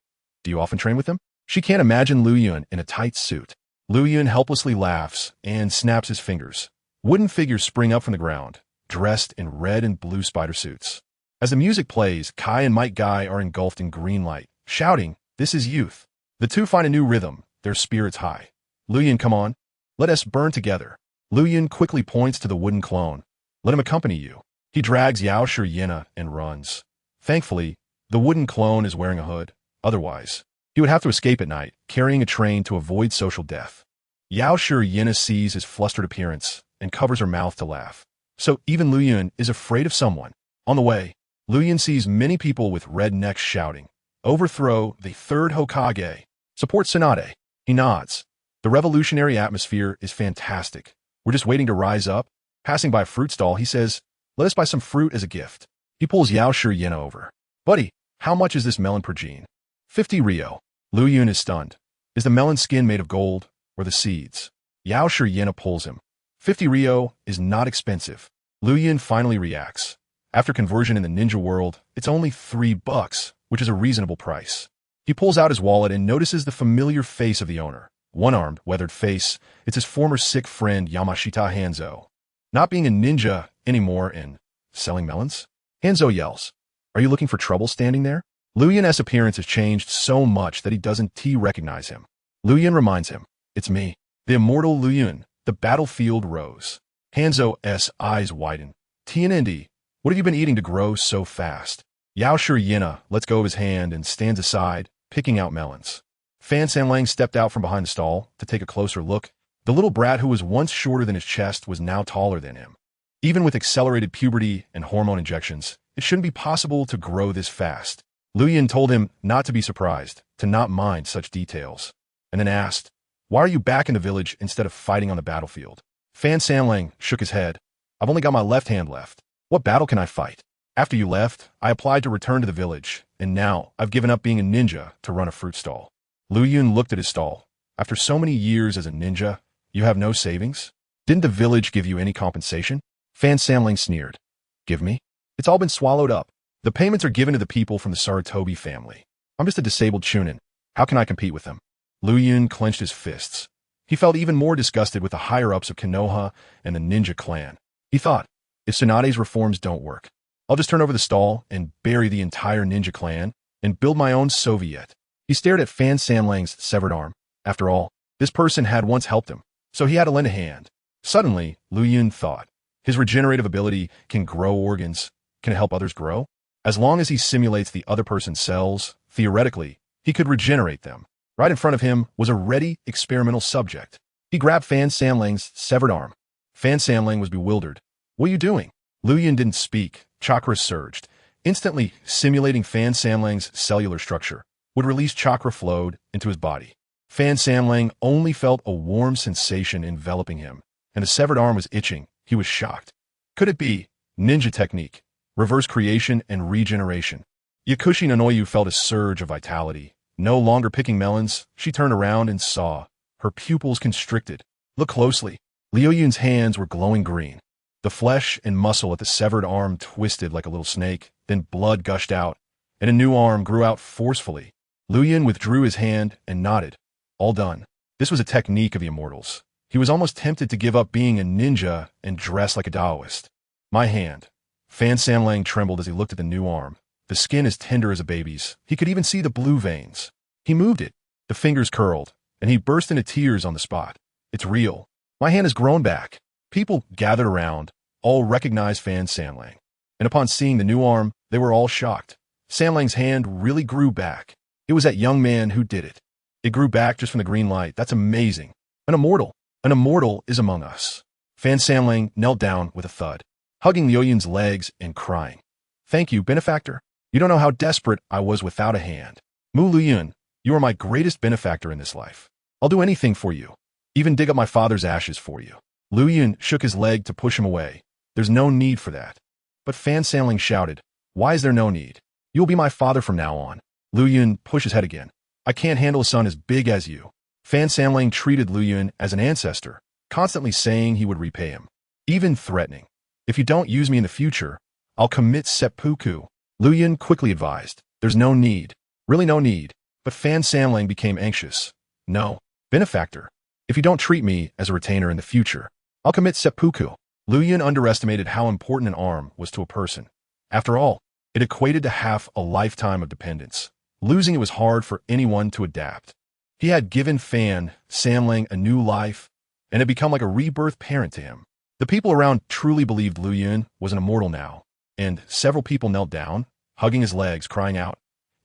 do you often train with him? She can't imagine Liuyun in a tight suit. Liuyun helplessly laughs and snaps his fingers. Wooden figures spring up from the ground, dressed in red and blue spider suits. As the music plays, Kai and Mike Guy are engulfed in green light, shouting, this is youth. The two find a new rhythm, their spirits high. Liuyun, come on. Let us burn together. Liuyun quickly points to the wooden clone. Let him accompany you. He drags Yao Yena and runs. Thankfully, the wooden clone is wearing a hood. Otherwise, he would have to escape at night, carrying a train to avoid social death. Yao Yena sees his flustered appearance and covers her mouth to laugh. So even Liuyun is afraid of someone. On the way, Liuyun sees many people with red necks shouting, overthrow the 3rd Hokage. Support Tsunade. He nods. The revolutionary atmosphere is fantastic. We're just waiting to rise up. Passing by a fruit stall, he says, let us buy some fruit as a gift. He pulls Yao Yena over. Buddy, how much is this melon per gene? 50 Rio. Liuyun is stunned. Is the melon skin made of gold or the seeds? Yao Yena pulls him. 50 Rio is not expensive. Liuyun finally reacts. After conversion in the ninja world, it's only $3, which is a reasonable price. He pulls out his wallet and notices the familiar face of the owner. One-armed, weathered face, it's his former sick friend Yamashita Hanzo. Not being a ninja anymore and selling melons? Hanzo yells, are you looking for trouble standing there? Liuyun's appearance has changed so much that he doesn't recognize him. Liuyun reminds him, it's me, the immortal Liuyun, the battlefield rose. Hanzo's eyes widen. TNND, what have you been eating to grow so fast? Yao Yena lets go of his hand and stands aside, picking out melons. Fan Sanlang stepped out from behind the stall to take a closer look. The little brat who was once shorter than his chest was now taller than him. Even with accelerated puberty and hormone injections, it shouldn't be possible to grow this fast. Liuyun told him not to be surprised, to not mind such details, and then asked, why are you back in the village instead of fighting on the battlefield? Fan Sanlang shook his head. I've only got my left hand left. What battle can I fight? After you left, I applied to return to the village, and now I've given up being a ninja to run a fruit stall. Liuyun looked at his stall. After so many years as a ninja, you have no savings? Didn't the village give you any compensation? Fan Samling sneered. Give me? It's all been swallowed up. The payments are given to the people from the Sarutobi family. I'm just a disabled chunin. How can I compete with them? Liuyun clenched his fists. He felt even more disgusted with the higher-ups of Konoha and the ninja clan. He thought, if Tsunade's reforms don't work, I'll just turn over the stall and bury the entire ninja clan and build my own Soviet. He stared at Fan Samlang's severed arm. After all, this person had once helped him, so he had to lend a hand. Suddenly, Liuyun thought, his regenerative ability can grow organs. Can it help others grow? As long as he simulates the other person's cells, theoretically, he could regenerate them. Right in front of him was a ready experimental subject. He grabbed Fan Samlang's severed arm. Fan Samlang was bewildered. What are you doing? Liuyun didn't speak. Chakra surged. Instantly, simulating Fan Samlang's cellular structure would release chakra flowed into his body. Fan Samlang only felt a warm sensation enveloping him, and the severed arm was itching. He was shocked. Could it be ninja technique, reverse creation and regeneration? Yakushi Nanoyu felt a surge of vitality. No longer picking melons, she turned around and saw. Her pupils constricted. Look closely. Liuyun's hands were glowing green. The flesh and muscle at the severed arm twisted like a little snake, then blood gushed out, and a new arm grew out forcefully. Liuyun withdrew his hand and nodded. All done. This was a technique of the immortals. He was almost tempted to give up being a ninja and dress like a Taoist. My hand. Fan Samlang trembled as he looked at the new arm. The skin as tender as a baby's. He could even see the blue veins. He moved it. The fingers curled, and he burst into tears on the spot. It's real. My hand has grown back. People gathered around, all recognized Fan Samlang. And upon seeing the new arm, they were all shocked. Samlang's hand really grew back. It was that young man who did it. It grew back just from the green light. That's amazing. An immortal. An immortal is among us. Fan Samlang knelt down with a thud, hugging Liuyun's legs and crying. Thank you, benefactor. You don't know how desperate I was without a hand. Mu Liuyun, you are my greatest benefactor in this life. I'll do anything for you. Even dig up my father's ashes for you. Liuyun shook his leg to push him away. There's no need for that. But Fan Samling shouted, why is there no need? You'll be my father from now on. Liuyun pushed his head again. I can't handle a son as big as you. Fan Samling treated Liuyun as an ancestor, constantly saying he would repay him. Even threatening. If you don't use me in the future, I'll commit seppuku. Liuyun quickly advised, there's no need. Really no need. But Fan Samling became anxious. No, benefactor. If you don't treat me as a retainer in the future, I'll commit seppuku. Liuyun underestimated how important an arm was to a person. After all, it equated to half a lifetime of dependence. Losing it was hard for anyone to adapt. He had given Fan Samling a new life and had become like a rebirth parent to him. The people around truly believed Liuyun was an immortal now, and several people knelt down, hugging his legs, crying out,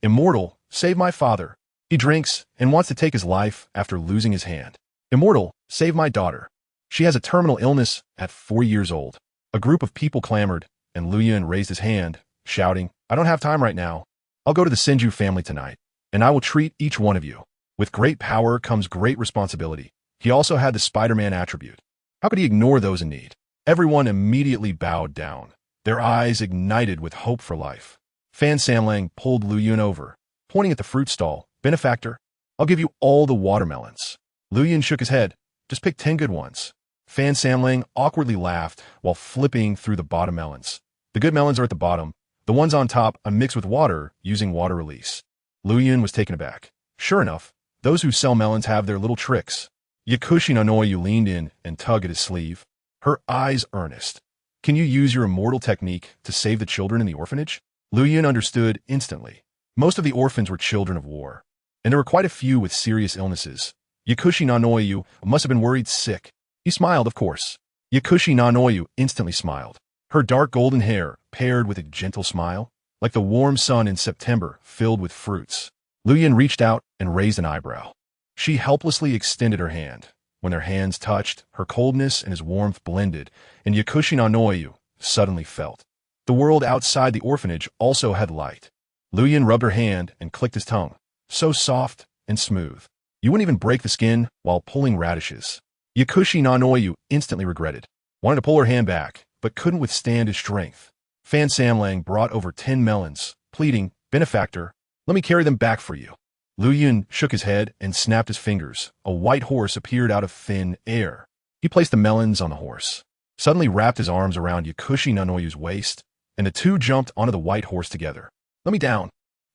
Immortal, save my father. He drinks and wants to take his life after losing his hand. Immortal, save my daughter. She has a terminal illness at 4 years old. A group of people clamored, and Liuyun raised his hand, shouting, I don't have time right now. I'll go to the Senju family tonight, and I will treat each one of you. With great power comes great responsibility. He also had the Spider-Man attribute. How could he ignore those in need? Everyone immediately bowed down, their eyes ignited with hope for life. Fan Samlang pulled Liuyun over, pointing at the fruit stall. Benefactor, I'll give you all the watermelons. Liuyun shook his head. Just pick 10 good ones. Fan Samlang awkwardly laughed while flipping through the bottom melons. The good melons are at the bottom. The ones on top I mix with water using water release. Liuyun was taken aback. Sure enough, those who sell melons have their little tricks. Yakushi Nanoyu leaned in and tugged at his sleeve, her eyes earnest. Can you use your immortal technique to save the children in the orphanage? Liuyun understood instantly. Most of the orphans were children of war, and there were quite a few with serious illnesses. Yakushi Nanoyu must have been worried sick. He smiled, of course. Yakushi Nanoyu instantly smiled. Her dark golden hair paired with a gentle smile, like the warm sun in September filled with fruits. Liuyun reached out and raised an eyebrow. She helplessly extended her hand. When their hands touched, her coldness and his warmth blended, and Yakushi Nanoyu suddenly felt. The world outside the orphanage also had light. Liuyun rubbed her hand and clicked his tongue. So soft and smooth. You wouldn't even break the skin while pulling radishes. Yakushi Nanoyu instantly regretted. Wanted to pull her hand back, but couldn't withstand his strength. Fan Samlang brought over 10 melons, pleading, Benefactor, let me carry them back for you. Liuyun shook his head and snapped his fingers. A white horse appeared out of thin air. He placed the melons on the horse, suddenly wrapped his arms around Yakushi Nanoyu's waist, and the two jumped onto the white horse together. "Let me down."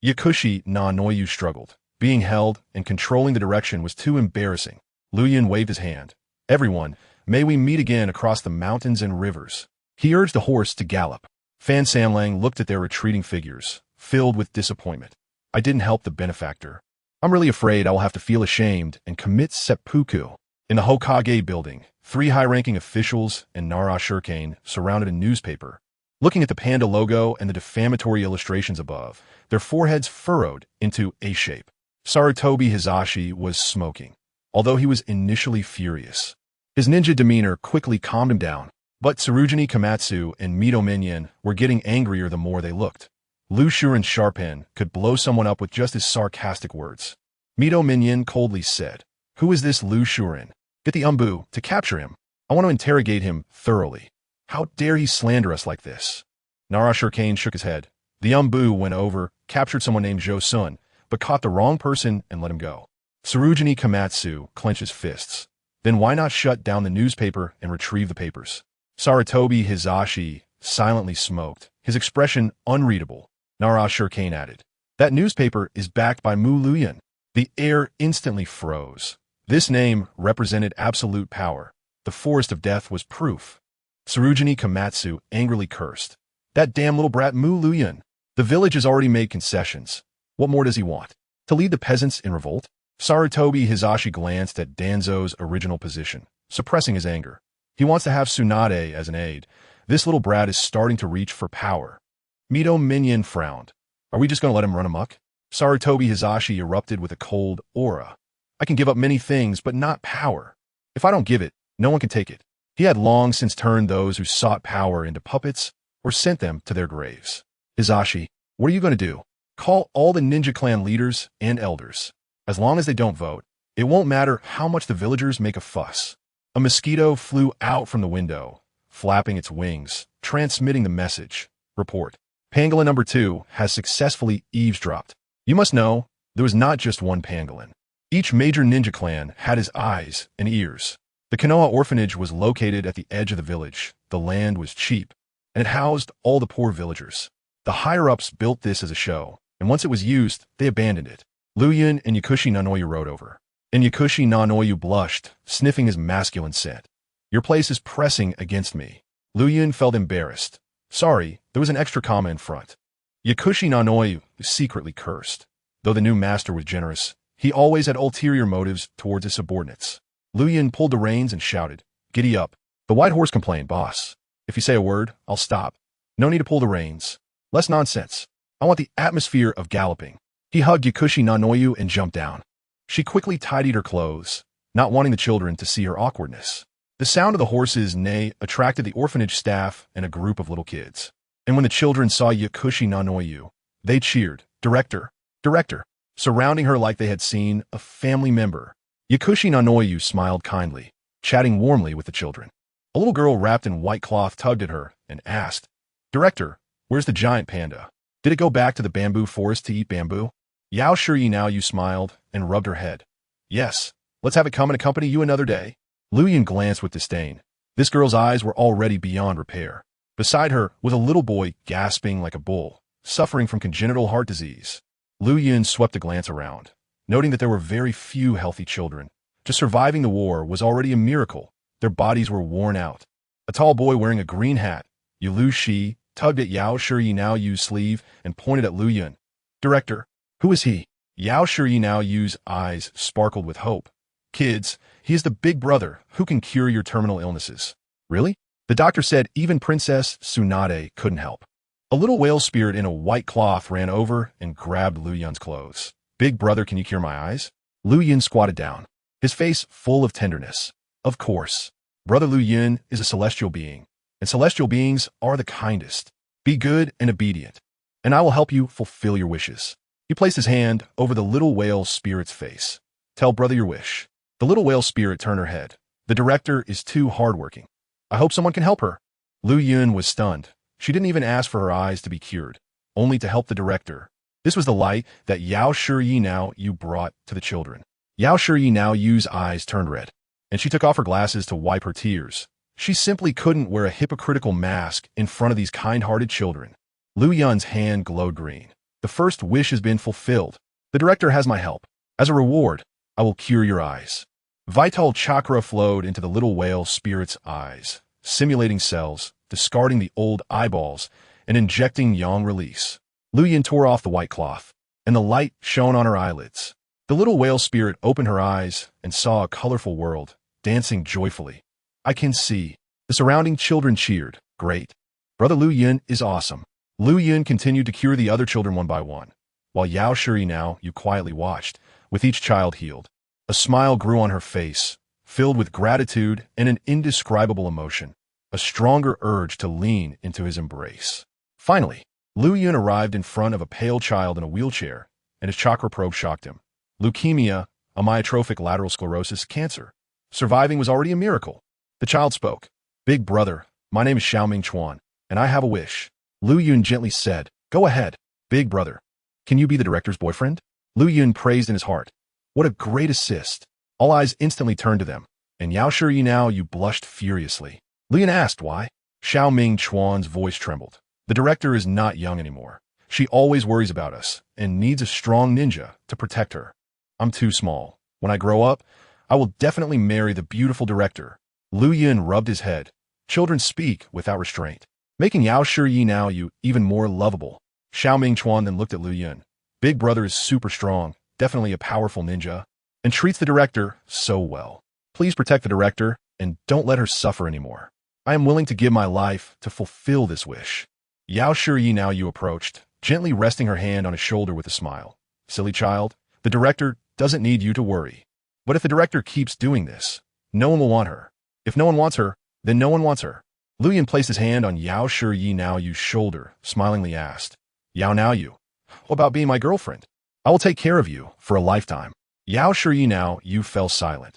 Yakushi Nanoyu struggled. Being held and controlling the direction was too embarrassing. Liuyun waved his hand. "Everyone, may we meet again across the mountains and rivers." He urged the horse to gallop. Fan Samlang looked at their retreating figures, filled with disappointment. "I didn't help the benefactor. I'm really afraid I will have to feel ashamed and commit seppuku." In the Hokage building, 3 high-ranking officials and Nara Shurikane surrounded a newspaper. Looking at the panda logo and the defamatory illustrations above, their foreheads furrowed into a shape. Sarutobi Hizashi was smoking, although he was initially furious. His ninja demeanor quickly calmed him down, but Tsurujini Komatsu and Mito Minion were getting angrier the more they looked. Lu Shuren's Sharpen could blow someone up with just his sarcastic words. Mito Minion coldly said, "Who is this Lu Shuren? Get the Umbu to capture him. I want to interrogate him thoroughly. How dare he slander us like this?" Nara Shurikane shook his head. The Umbu went over, captured someone named Jo Sun, but caught the wrong person and let him go. Tsurujini Komatsu clenched his fists. Then why not shut down the newspaper and retrieve the papers? Sarutobi Hizashi silently smoked, his expression unreadable. Nara Shurikane added, "That newspaper is backed by Mu Liuyun." The air instantly froze. This name represented absolute power. The Forest of Death was proof. Tsurujini Komatsu angrily cursed. "That damn little brat Mu Liuyun. The village has already made concessions. What more does he want? To lead the peasants in revolt?" Sarutobi Hizashi glanced at Danzo's original position, suppressing his anger. He wants to have Tsunade as an aide. This little brat is starting to reach for power. Mito Minion frowned. "Are we just going to let him run amok?" Sarutobi Hizashi erupted with a cold aura. "I can give up many things, but not power. If I don't give it, no one can take it." He had long since turned those who sought power into puppets or sent them to their graves. "Hizashi, what are you going to do? Call all the ninja clan leaders and elders. As long as they don't vote, it won't matter how much the villagers make a fuss." A mosquito flew out from the window, flapping its wings, transmitting the message. "Report. Pangolin number 2 has successfully eavesdropped." You must know, there was not just one pangolin. Each major ninja clan had his eyes and ears. The Konoha orphanage was located at the edge of the village. The land was cheap, and it housed all the poor villagers. The higher-ups built this as a show, and once it was used, they abandoned it. Liuyun and Yakushi Nanoyu rode over, and Yakushi Nanoyu blushed, sniffing his masculine scent. "Your place is pressing against me." Liuyun felt embarrassed. "Sorry, there was an extra comma in front." Yakushi Nanoyu secretly cursed. Though the new master was generous, he always had ulterior motives towards his subordinates. Liuyun pulled the reins and shouted, "Giddy up." The white horse complained, "Boss, if you say a word, I'll stop. No need to pull the reins. Less nonsense. I want the atmosphere of galloping." He hugged Yakushi Nanoyu and jumped down. She quickly tidied her clothes, not wanting the children to see her awkwardness. The sound of the horse's neigh attracted the orphanage staff and a group of little kids. And when the children saw Yakushi Nanoyu, they cheered, "Director, Director," surrounding her like they had seen a family member. Yakushi Nanoyu smiled kindly, chatting warmly with the children. A little girl wrapped in white cloth tugged at her and asked, "Director, where's the giant panda? Did it go back to the bamboo forest to eat bamboo?" Yao Shuri now you smiled and rubbed her head. "Yes, let's have it come and accompany you another day." Liuyun glanced with disdain. This girl's eyes were already beyond repair. Beside her was a little boy gasping like a bull, suffering from congenital heart disease. Liuyun swept a glance around, noting that there were very few healthy children. Just surviving the war was already a miracle. Their bodies were worn out. A tall boy wearing a green hat, Yulu Shi, tugged at Yao Shuri Now Yu's sleeve and pointed at Liuyun. "Director, who is he?" Yao Shuri Now Yu's eyes sparkled with hope. "Kids, he is the big brother who can cure your terminal illnesses." "Really?" The doctor said even Princess Tsunade couldn't help. A little whale spirit in a white cloth ran over and grabbed Liuyun's clothes. "Big brother, can you cure my eyes?" Liuyun squatted down, his face full of tenderness. "Of course. Brother Liuyun is a celestial being, and celestial beings are the kindest. Be good and obedient, and I will help you fulfill your wishes." He placed his hand over the little whale spirit's face. "Tell brother your wish." The little whale spirit turned her head. "The director is too hardworking. I hope someone can help her." Liuyun was stunned. She didn't even ask for her eyes to be cured, only to help the director. This was the light that Yao Shi Now Yu brought to the children. Yao Shi Now Yu's eyes turned red, and she took off her glasses to wipe her tears. She simply couldn't wear a hypocritical mask in front of these kind-hearted children. Liuyun's hand glowed green. The first wish has been fulfilled. The director has my help. As a reward, I will cure your eyes. Vital chakra flowed into the little whale spirit's eyes, simulating cells, discarding the old eyeballs, and injecting yang release. Liuyun tore off the white cloth, and the light shone on her eyelids. The little whale spirit opened her eyes and saw a colorful world, dancing joyfully. I can see. The surrounding children cheered. Great. Brother Liuyun is awesome. Liuyun continued to cure the other children one by one, while Yao Shi Now Yu quietly watched, with each child healed. A smile grew on her face, filled with gratitude and an indescribable emotion, a stronger urge to lean into his embrace. Finally, Liuyun arrived in front of a pale child in a wheelchair, and his chakra probe shocked him. Leukemia, amyotrophic lateral sclerosis, cancer. Surviving was already a miracle. The child spoke. Big brother, my name is Xiaoming Chuan, and I have a wish. Liuyun gently said, Go ahead, big brother. Can you be the director's boyfriend? Liuyun praised in his heart. What a great assist. All eyes instantly turned to them, and Yao Shi Now Yu blushed furiously. Liuyun asked why. Xiaoming Chuan's voice trembled. The director is not young anymore. She always worries about us and needs a strong ninja to protect her. I'm too small. When I grow up, I will definitely marry the beautiful director. Liuyun rubbed his head. Children speak without restraint, making Yao Shi Now Yu even more lovable. Xiaoming Chuan then looked at Liuyun. Big brother is super strong, definitely a powerful ninja, and treats the director so well. Please protect the director and don't let her suffer anymore. I am willing to give my life to fulfill this wish. Yao Shi Now Yu approached, gently resting her hand on his shoulder with a smile. Silly child, the director doesn't need you to worry. But if the director keeps doing this, no one will want her. If no one wants her, then no one wants her. Liuyun placed his hand on Yao Shi Now Yu's shoulder, smilingly asked, Yao Now Yu, what about being my girlfriend? I will take care of you for a lifetime. Yao Shi Now Yu fell silent.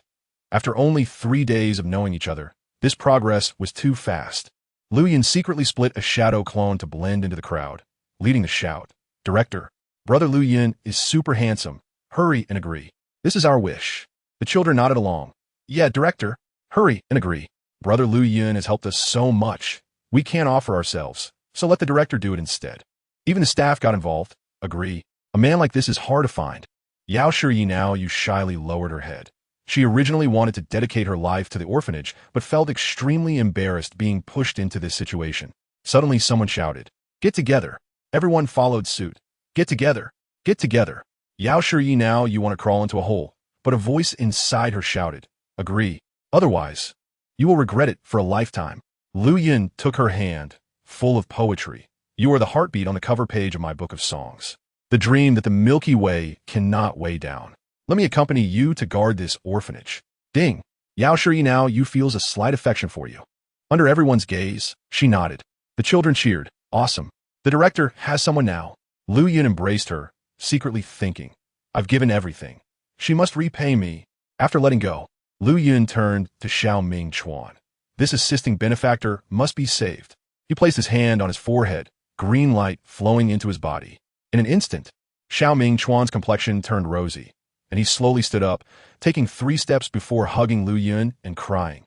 After only 3 days of knowing each other, this progress was too fast. Liuyun secretly split a shadow clone to blend into the crowd, leading the shout, Director, Brother Liuyun is super handsome. Hurry and agree. This is our wish. The children nodded along. Yeah, Director. Hurry and agree. Brother Liuyun has helped us so much. We can't offer ourselves, so let the director do it instead. Even the staff got involved. Agree. A man like this is hard to find. Yao Shi Now Yu shyly lowered her head. She originally wanted to dedicate her life to the orphanage, but felt extremely embarrassed being pushed into this situation. Suddenly someone shouted, Get together. Everyone followed suit. Get together. Get together. Yao Shi Now Yu want to crawl into a hole, but a voice inside her shouted, Agree. Otherwise, you will regret it for a lifetime. Liuyun took her hand, full of poetry. You are the heartbeat on the cover page of my book of songs. The dream that the Milky Way cannot weigh down. Let me accompany you to guard this orphanage. Ding. Yao Shi Now Yu feels a slight affection for you. Under everyone's gaze, she nodded. The children cheered. Awesome. The director has someone now. Liuyun embraced her, secretly thinking, I've given everything. She must repay me. After letting go, Liuyun turned to Xiaoming Chuan. This assisting benefactor must be saved. He placed his hand on his forehead, green light flowing into his body. In an instant, Xiaoming Chuan's complexion turned rosy, and he slowly stood up, taking 3 steps before hugging Liuyun and crying.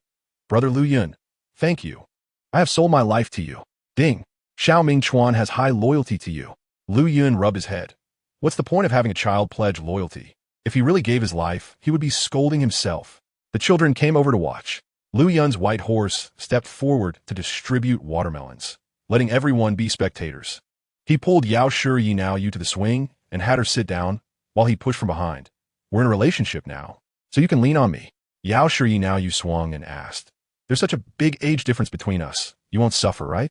Brother Liuyun, thank you. I have sold my life to you. Ding. Xiaoming Chuan has high loyalty to you. Liuyun rubbed his head. What's the point of having a child pledge loyalty? If he really gave his life, he would be scolding himself. The children came over to watch. Liuyun's white horse stepped forward to distribute watermelons, letting everyone be spectators. He pulled Yao Shi Now Yu to the swing and had her sit down while he pushed from behind. We're in a relationship now, so you can lean on me. Yao Shi Now Yu swung and asked, There's such a big age difference between us. You won't suffer, right?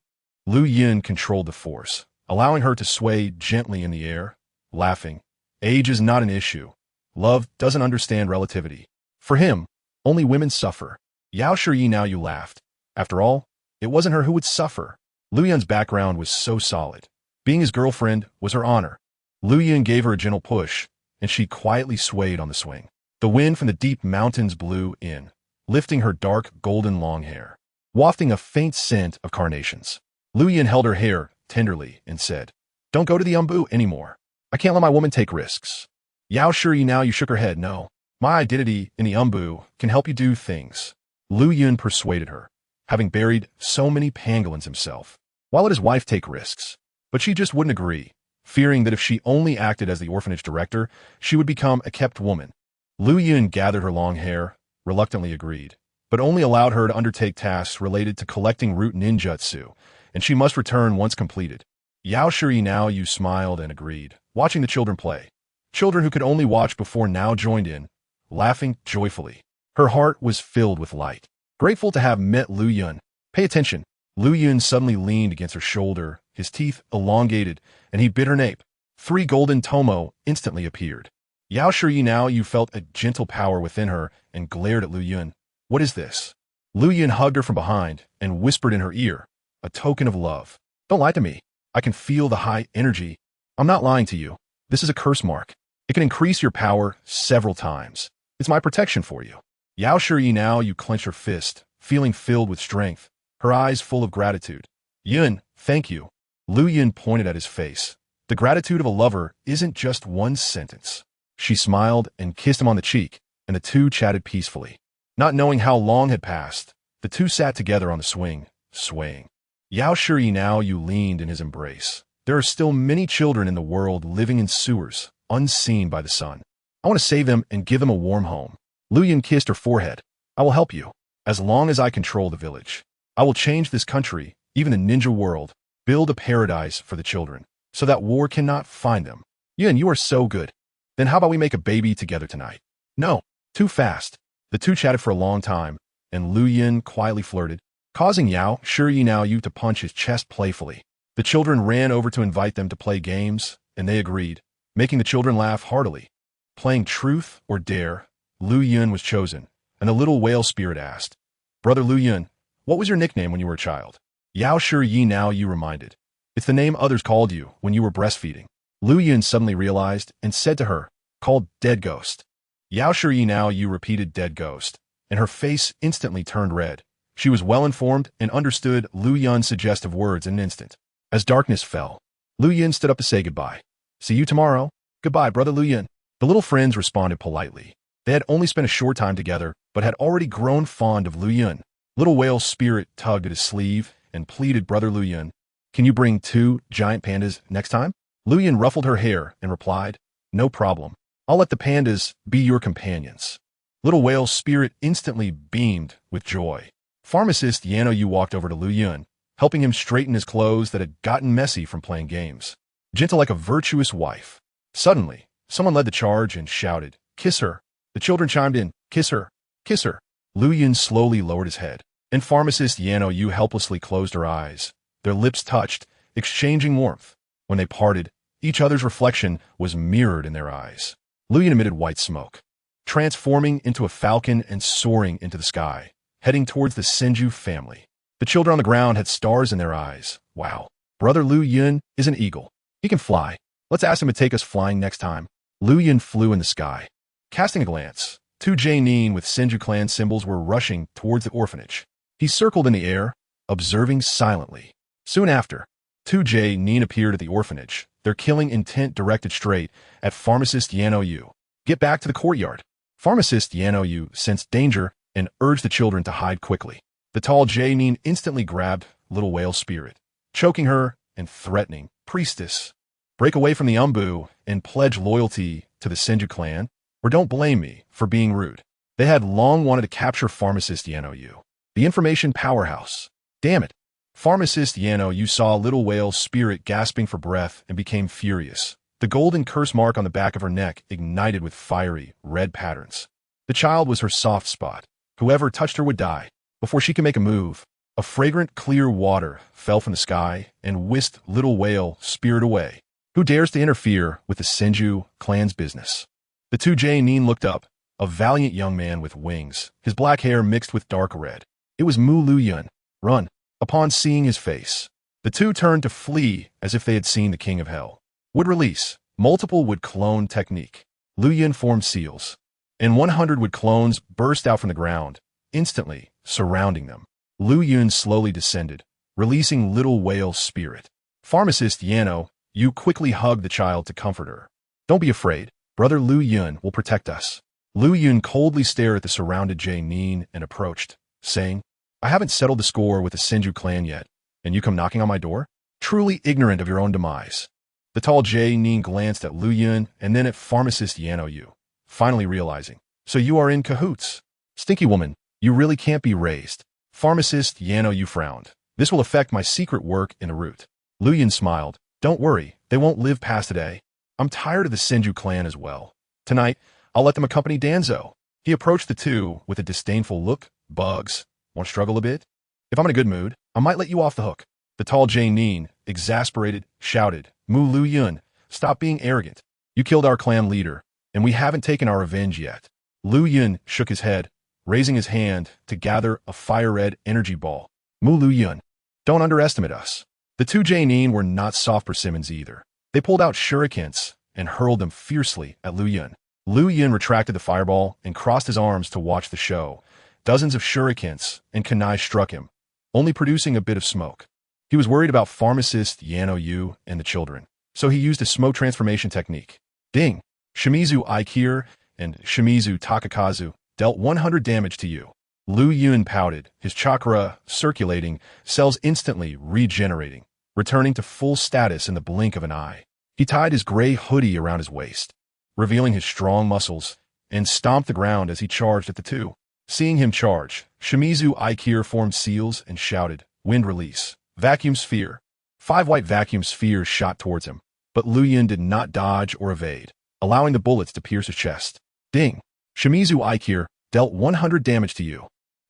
Liuyun controlled the force, allowing her to sway gently in the air, laughing. Age is not an issue. Love doesn't understand relativity. For him, only women suffer. Yao Shi Now Yu laughed. After all, it wasn't her who would suffer. Liuyun's background was so solid. Being his girlfriend was her honor. Liuyun gave her a gentle push, and she quietly swayed on the swing. The wind from the deep mountains blew in, lifting her dark golden long hair, wafting a faint scent of carnations. Liuyun held her hair tenderly and said, Don't go to the Umbu anymore. I can't let my woman take risks. Yao Shuri now you shook her head. No. My identity in the Umbu can help you do things. Liuyun persuaded her, having buried so many pangolins himself. Why let his wife take risks? But she just wouldn't agree, fearing that if she only acted as the orphanage director, she would become a kept woman. Liuyun gathered her long hair, reluctantly agreed, but only allowed her to undertake tasks related to collecting root ninjutsu, and she must return once completed. Yao Shuri now you smiled and agreed, watching the children play. Children who could only watch before now joined in, laughing joyfully. Her heart was filled with light, grateful to have met Liuyun. Pay attention. Liuyun suddenly leaned against her shoulder, his teeth elongated, and he bit her nape. 3 golden tomo instantly appeared. Yao Shuri now you felt a gentle power within her and glared at Liuyun. What is this? Liuyun hugged her from behind and whispered in her ear, a token of love. Don't lie to me. I can feel the high energy. I'm not lying to you. This is a curse mark. It can increase your power several times. It's my protection for you. Yao Shuri now you clench her fist, feeling filled with strength, her eyes full of gratitude. Yun, thank you. Liuyun pointed at his face. The gratitude of a lover isn't just one sentence. She smiled and kissed him on the cheek, and the two chatted peacefully. Not knowing how long had passed, the two sat together on the swing, swaying. Yao Shuri now you leaned in his embrace. There are still many children in the world living in sewers, unseen by the sun. I want to save them and give them a warm home. Liuyun kissed her forehead. I will help you. As long as I control the village, I will change this country, even the ninja world, build a paradise for the children, so that war cannot find them. Yun, you are so good. Then how about we make a baby together tonight? No, too fast. The two chatted for a long time, and Liuyun quietly flirted, causing Yao Shuri now you to punch his chest playfully. The children ran over to invite them to play games, and they agreed, making the children laugh heartily. Playing truth or dare, Liuyun was chosen, and the little whale spirit asked, Brother Liuyun, what was your nickname when you were a child? Yao Shuri now you reminded. It's the name others called you when you were breastfeeding. Liuyun suddenly realized and said to her, called Dead Ghost. Yao Shuri now you repeated Dead Ghost, and her face instantly turned red. She was well informed and understood Liuyun's suggestive words in an instant. As darkness fell, Liuyun stood up to say goodbye. See you tomorrow. Goodbye, Brother Liuyun. The little friends responded politely. They had only spent a short time together, but had already grown fond of Liuyun. Little whale spirit tugged at his sleeve and pleaded, Brother Liuyun, can you bring 2 giant pandas next time? Liuyun ruffled her hair and replied, no problem. I'll let the pandas be your companions. Little whale spirit instantly beamed with joy. Pharmacist Yano Yu walked over to Liuyun, helping him straighten his clothes that had gotten messy from playing games. Gentle like a virtuous wife. Suddenly, someone led the charge and shouted, kiss her. The children chimed in, kiss her, kiss her. Liuyun slowly lowered his head, and Pharmacist Yano Yu helplessly closed her eyes. Their lips touched, exchanging warmth. When they parted, each other's reflection was mirrored in their eyes. Liuyun emitted white smoke, transforming into a falcon and soaring into the sky, heading towards the Senju family. The children on the ground had stars in their eyes. Wow, Brother Liuyun is an eagle. He can fly. Let's ask him to take us flying next time. Liuyun flew in the sky. Casting a glance, 2 Jainin with Senju clan symbols were rushing towards the orphanage. He circled in the air, observing silently. Soon after, 2 Jainin appeared at the orphanage, their killing intent directed straight at Pharmacist Yano Yu. Get back to the courtyard. Pharmacist Yano Yu sensed danger and urged the children to hide quickly. The tall Jainin instantly grabbed Little Whale Spirit, choking her and threatening, Priestess, break away from the Umbu and pledge loyalty to the Senju clan, or don't blame me for being rude. They had long wanted to capture Pharmacist Yano Yu, the information powerhouse. Damn it. Pharmacist Yano Yu saw Little Whale Spirit gasping for breath and became furious. The golden curse mark on the back of her neck ignited with fiery, red patterns. The child was her soft spot. Whoever touched her would die. Before she could make a move, a fragrant, clear water fell from the sky and whisked Little Whale Spirit away. Who dares to interfere with the Senju clan's business? The 2 Jainin looked up, a valiant young man with wings, his black hair mixed with dark red. It was Mu Liuyun. Run. Upon seeing his face, the two turned to flee as if they had seen the King of Hell. Would release. Multiple would clone technique. Liuyun formed seals, and 100 would clones burst out from the ground, instantly surrounding them. Liuyun slowly descended, releasing Little Whale Spirit. Pharmacist Yano Yu quickly hugged the child to comfort her. Don't be afraid. Brother Liuyun will protect us. Liuyun coldly stared at the surrounded Jae-nin and approached, saying, I haven't settled the score with the Senju clan yet, and you come knocking on my door? Truly ignorant of your own demise. The tall Jae-nin glanced at Liuyun and then at pharmacist Yano Yu, finally realizing, so you are in cahoots. Stinky woman, you really can't be raised. Pharmacist Yano Yu frowned. This will affect my secret work in Naruto. Liuyun smiled. Don't worry, they won't live past today. I'm tired of the Senju clan as well. Tonight, I'll let them accompany Danzo. He approached the two with a disdainful look. Bugs, want to struggle a bit? If I'm in a good mood, I might let you off the hook. The tall Jae-nin, exasperated, shouted, Mu Liuyun, stop being arrogant. You killed our clan leader, and we haven't taken our revenge yet. Liuyun shook his head, raising his hand to gather a fire-red energy ball. Mu Liuyun, don't underestimate us. The two Jae-nin were not soft persimmons either. They pulled out shurikens and hurled them fiercely at Liuyun. Liuyun retracted the fireball and crossed his arms to watch the show. Dozens of shurikens and kunai struck him, only producing a bit of smoke. He was worried about pharmacist Yano Yu and the children, so he used a smoke transformation technique. Ding! Shimizu Aikir and Shimizu Takakazu dealt 100 damage to you. Liuyun pouted, his chakra circulating, cells instantly regenerating, returning to full status in the blink of an eye. He tied his gray hoodie around his waist, revealing his strong muscles, and stomped the ground as he charged at the two. Seeing him charge, Shimizu Aikir formed seals and shouted, Wind release. Vacuum sphere. 5 white vacuum spheres shot towards him, but Liuyun did not dodge or evade, allowing the bullets to pierce his chest. Ding! Shimizu Aikir dealt 100 damage to you.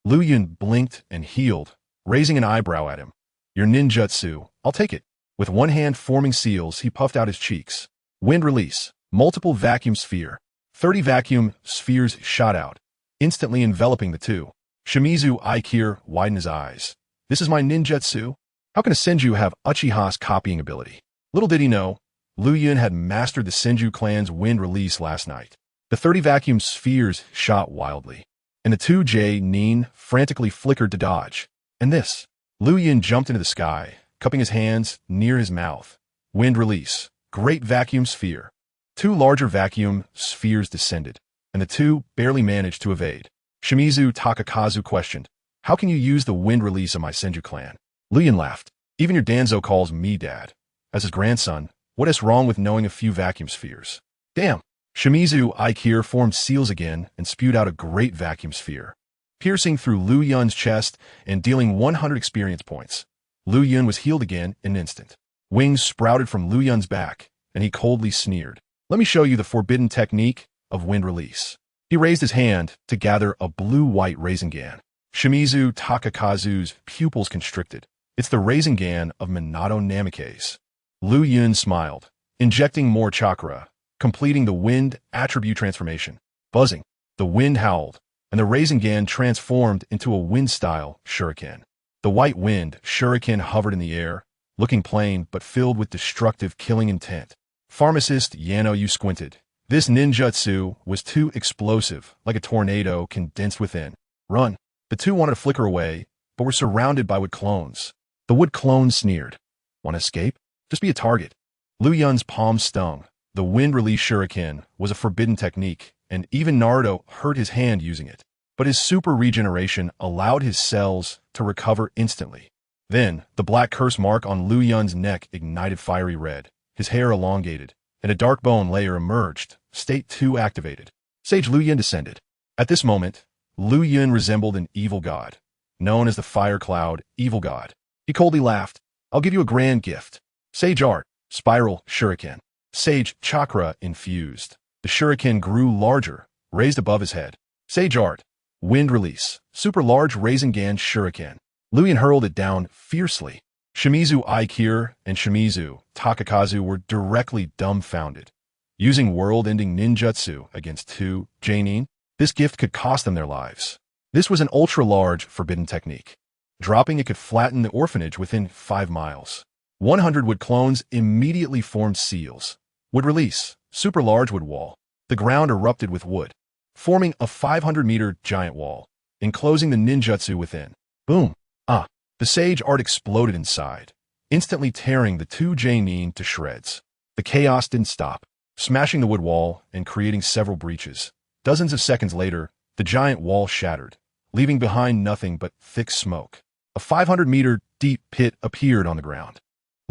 Liuyun blinked and healed, raising an eyebrow at him. Your ninjutsu, I'll take it. With one hand forming seals, he puffed out his cheeks. Wind release. Multiple vacuum sphere. 30 vacuum spheres shot out, instantly enveloping the two. Shimizu Aikir widened his eyes. This is my ninjutsu? How can a Senju have Uchiha's copying ability? Little did he know, Liuyun had mastered the Senju clan's wind release last night. The 30 vacuum spheres shot wildly, and the two Jae-nin frantically flickered to dodge. And this, Liuyun jumped into the sky, cupping his hands near his mouth. Wind release. Great vacuum sphere. 2 larger vacuum spheres descended, and the two barely managed to evade. Shimizu Takakazu questioned, how can you use the wind release of my Senju clan? Liuyun laughed. Even your Danzo calls me dad. As his grandson, what is wrong with knowing a few vacuum spheres? Damn! Shimizu Aikir formed seals again and spewed out a great vacuum sphere, piercing through Liuyun's chest and dealing 100 experience points. Liuyun was healed again in an instant. Wings sprouted from Liuyun's back, and he coldly sneered. Let me show you the forbidden technique of wind release. He raised his hand to gather a blue-white Rasengan. Shimizu Takakazu's pupils constricted. It's the Rasengan of Minato Namikaze. Liuyun smiled, injecting more chakra, completing the wind attribute transformation. Buzzing, the wind howled, and the Rasengan transformed into a wind-style shuriken. The white wind shuriken hovered in the air, looking plain but filled with destructive killing intent. Pharmacist Yano Yu squinted. This ninjutsu was too explosive, like a tornado condensed within. Run. The two wanted to flicker away, but were surrounded by wood clones. The wood clone sneered. Want to escape? Just be a target. Liuyun's palm stung. The wind release shuriken was a forbidden technique, and even Naruto hurt his hand using it. But his super regeneration allowed his cells to recover instantly. Then, the black curse mark on Liuyun's neck ignited fiery red. His hair elongated, and a dark bone layer emerged. State 2 activated. Sage Liuyun descended. At this moment, Liuyun resembled an evil god, known as the Fire Cloud Evil God. He coldly laughed. I'll give you a grand gift. Sage Art, Spiral Shuriken. Sage Chakra infused. The shuriken grew larger, raised above his head. Sage Art, Wind Release, Super Large Rasengan Shuriken. Liuyun hurled it down fiercely. Shimizu Aikir and Shimizu Takakazu were directly dumbfounded. Using world-ending ninjutsu against two Jae-nin, this gift could cost them their lives. This was an ultra-large forbidden technique. Dropping it could flatten the orphanage within 5 miles. 100 wood clones immediately formed seals. Wood release, super large wood wall. The ground erupted with wood, forming a 500-meter giant wall, enclosing the ninjutsu within. Boom! The sage art exploded inside, instantly tearing the two Janine to shreds. The chaos didn't stop, smashing the wood wall and creating several breaches. Dozens of seconds later, the giant wall shattered, leaving behind nothing but thick smoke. A 500-meter deep pit appeared on the ground.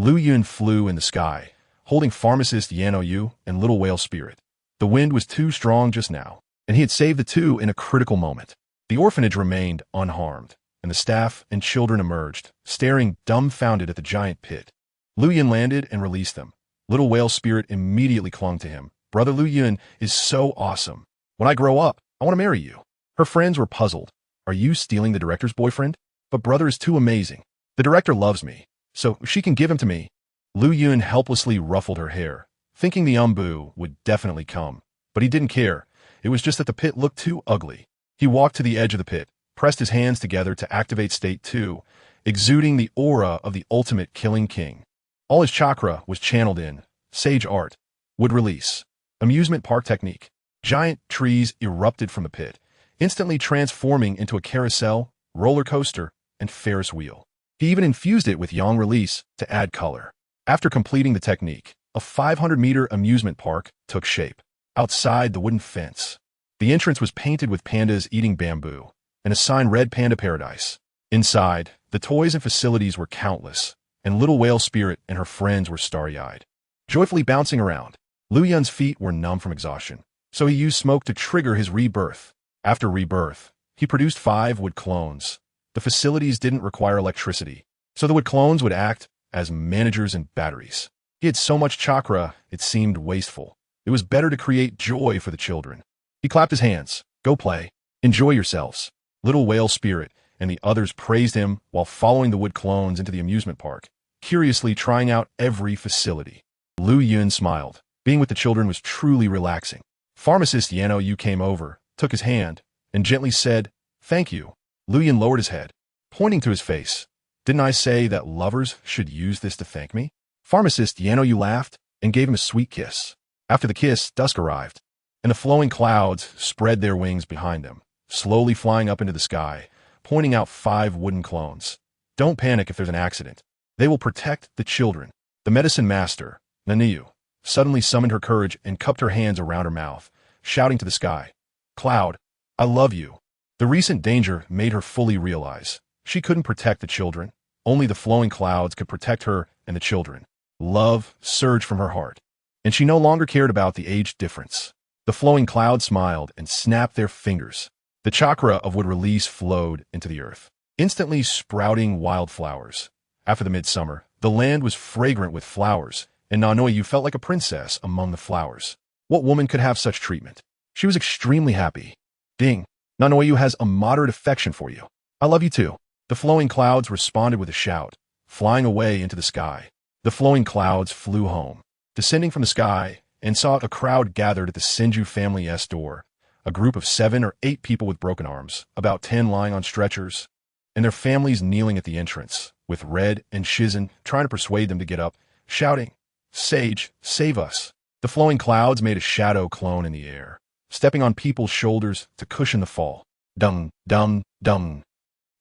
Liuyun flew in the sky, holding pharmacist Yano and Little Whale Spirit. The wind was too strong just now, and he had saved the two in a critical moment. The orphanage remained unharmed, and the staff and children emerged, staring dumbfounded at the giant pit. Liuyun landed and released them. Little Whale Spirit immediately clung to him. Brother Liuyun is so awesome. When I grow up, I want to marry you. Her friends were puzzled. Are you stealing the director's boyfriend? But brother is too amazing. The director loves me, so she can give him to me. Liuyun helplessly ruffled her hair, thinking the umbu would definitely come. But he didn't care. It was just that the pit looked too ugly. He walked to the edge of the pit, pressed his hands together to activate State 2, exuding the aura of the ultimate killing king. All his chakra was channeled in. Sage art. Would release. Amusement park technique. Giant trees erupted from the pit, instantly transforming into a carousel, roller coaster, and Ferris wheel. He even infused it with yang release to add color. After completing the technique, a 500-meter amusement park took shape. Outside the wooden fence, the entrance was painted with pandas eating bamboo, and a sign read Panda Paradise. Inside, the toys and facilities were countless, and Little Whale Spirit and her friends were starry-eyed, joyfully bouncing around. Liuyun's feet were numb from exhaustion, so he used smoke to trigger his rebirth. After rebirth, he produced 5 wood clones. The facilities didn't require electricity, so the wood clones would act as managers and batteries. He had so much chakra, it seemed wasteful. It was better to create joy for the children. He clapped his hands. Go play. Enjoy yourselves. Little Whale Spirit and the others praised him while following the wood clones into the amusement park, curiously trying out every facility. Liuyun smiled. Being with the children was truly relaxing. Pharmacist Yano came over, took his hand, and gently said, "Thank you." Liuyun lowered his head, pointing to his face. Didn't I say that lovers should use this to thank me? Pharmacist Yano laughed and gave him a sweet kiss. After the kiss, dusk arrived, and the flowing clouds spread their wings behind them, slowly flying up into the sky, pointing out 5 wooden clones. Don't panic if there's an accident. They will protect the children. The medicine master, Naniu, suddenly summoned her courage and cupped her hands around her mouth, shouting to the sky, "Cloud, I love you." The recent danger made her fully realize she couldn't protect the children. Only the flowing clouds could protect her and the children. Love surged from her heart, and she no longer cared about the age difference. The flowing clouds smiled and snapped their fingers. The chakra of wood release flowed into the earth, instantly sprouting wildflowers. After the midsummer, the land was fragrant with flowers, and Nanoyu felt like a princess among the flowers. What woman could have such treatment? She was extremely happy. Ding! Nanoyu has a moderate affection for you. I love you too. The flowing clouds responded with a shout, flying away into the sky. The flowing clouds flew home, descending from the sky, and saw a crowd gathered at the Senju family's door. A group of 7 or 8 people with broken arms, about 10 lying on stretchers, and their families kneeling at the entrance, with Red and Shizen trying to persuade them to get up, shouting, "Sage, save us." The flowing clouds made a shadow clone in the air, stepping on people's shoulders to cushion the fall. Dung, dung, dung.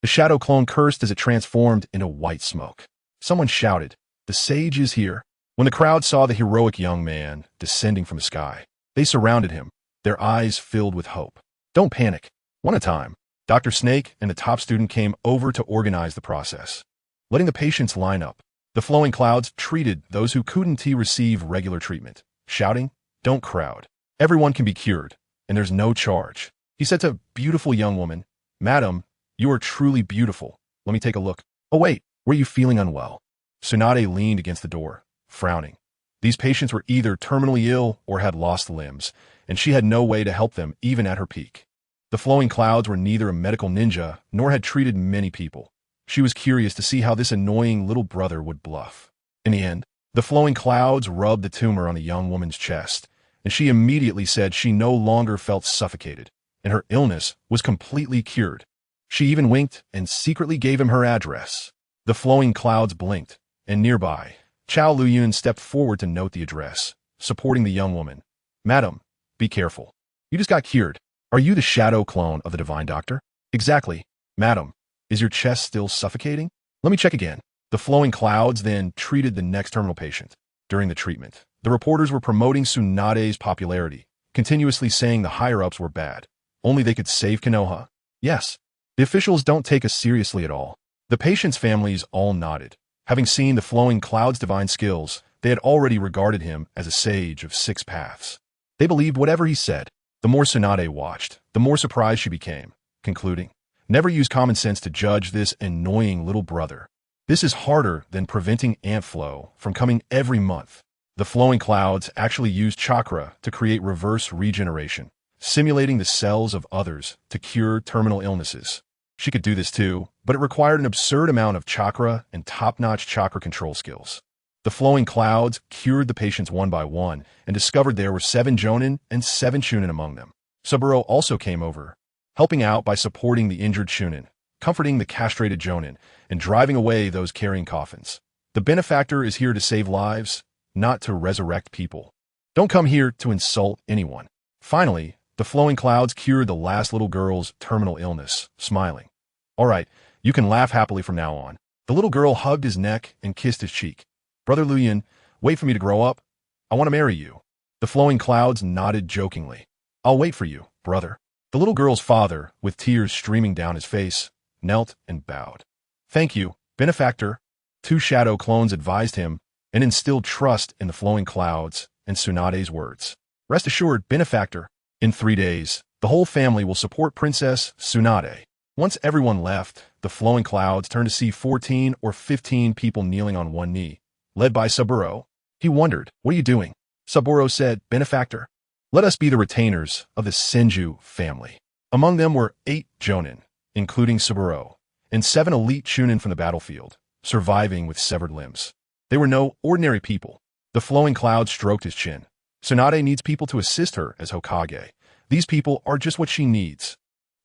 The shadow clone cursed as it transformed into white smoke. Someone shouted, "The sage is here." When the crowd saw the heroic young man descending from the sky, they surrounded him, their eyes filled with hope. Don't panic. One at a time. Dr. Snake and the top student came over to organize the process, letting the patients line up. The flowing clouds treated those who couldn't receive regular treatment, shouting, "Don't crowd. Everyone can be cured, and there's no charge." He said to a beautiful young woman, "Madam, you are truly beautiful. Let me take a look." "Oh wait, were you feeling unwell?" Tsunade leaned against the door, frowning. These patients were either terminally ill or had lost limbs, and she had no way to help them even at her peak. The flowing clouds were neither a medical ninja nor had treated many people. She was curious to see how this annoying little brother would bluff. In the end, the flowing clouds rubbed the tumor on the young woman's chest, and she immediately said she no longer felt suffocated, and her illness was completely cured. She even winked and secretly gave him her address. The flowing clouds blinked, and nearby, Chao Liuyun stepped forward to note the address, supporting the young woman. "Madam, be careful. You just got cured. Are you the shadow clone of the divine doctor?" "Exactly. Madam, is your chest still suffocating?" "Let me check again." The flowing clouds then treated the next terminal patient. During the treatment, the reporters were promoting Tsunade's popularity, continuously saying the higher-ups were bad. Only they could save Konoha. Yes, the officials don't take us seriously at all. The patients' families all nodded. Having seen the flowing cloud's divine skills, they had already regarded him as a sage of 6 paths. They believed whatever he said. The more Tsunade watched, the more surprised she became, concluding, "Never use common sense to judge this annoying little brother. This is harder than preventing ant flow from coming every month." The flowing clouds actually used chakra to create reverse regeneration, simulating the cells of others to cure terminal illnesses. She could do this too, but it required an absurd amount of chakra and top-notch chakra control skills. The flowing clouds cured the patients one by one and discovered there were 7 Jonin and 7 Chunin among them. Saburo also came over, helping out by supporting the injured Chunin, comforting the castrated Jonin, and driving away those carrying coffins. The benefactor is here to save lives, not to resurrect people. Don't come here to insult anyone. Finally, the flowing clouds cured the last little girl's terminal illness, smiling. "All right, you can laugh happily from now on." The little girl hugged his neck and kissed his cheek. "Brother Liuyun, wait for me to grow up. I want to marry you." The flowing clouds nodded jokingly. "I'll wait for you, brother." The little girl's father, with tears streaming down his face, knelt and bowed. "Thank you, benefactor." 2 shadow clones advised him and instilled trust in the flowing clouds and Tsunade's words. "Rest assured, benefactor, in 3 days, the whole family will support Princess Tsunade." Once everyone left, the flowing clouds turned to see 14 or 15 people kneeling on one knee, led by Saburo. He wondered, "What are you doing?" Saburo said, "Benefactor, let us be the retainers of the Senju family." Among them were 8 Jonin, including Saburo, and 7 elite Chunin from the battlefield, surviving with severed limbs. They were no ordinary people. The flowing cloud stroked his chin. Tsunade needs people to assist her as Hokage. These people are just what she needs.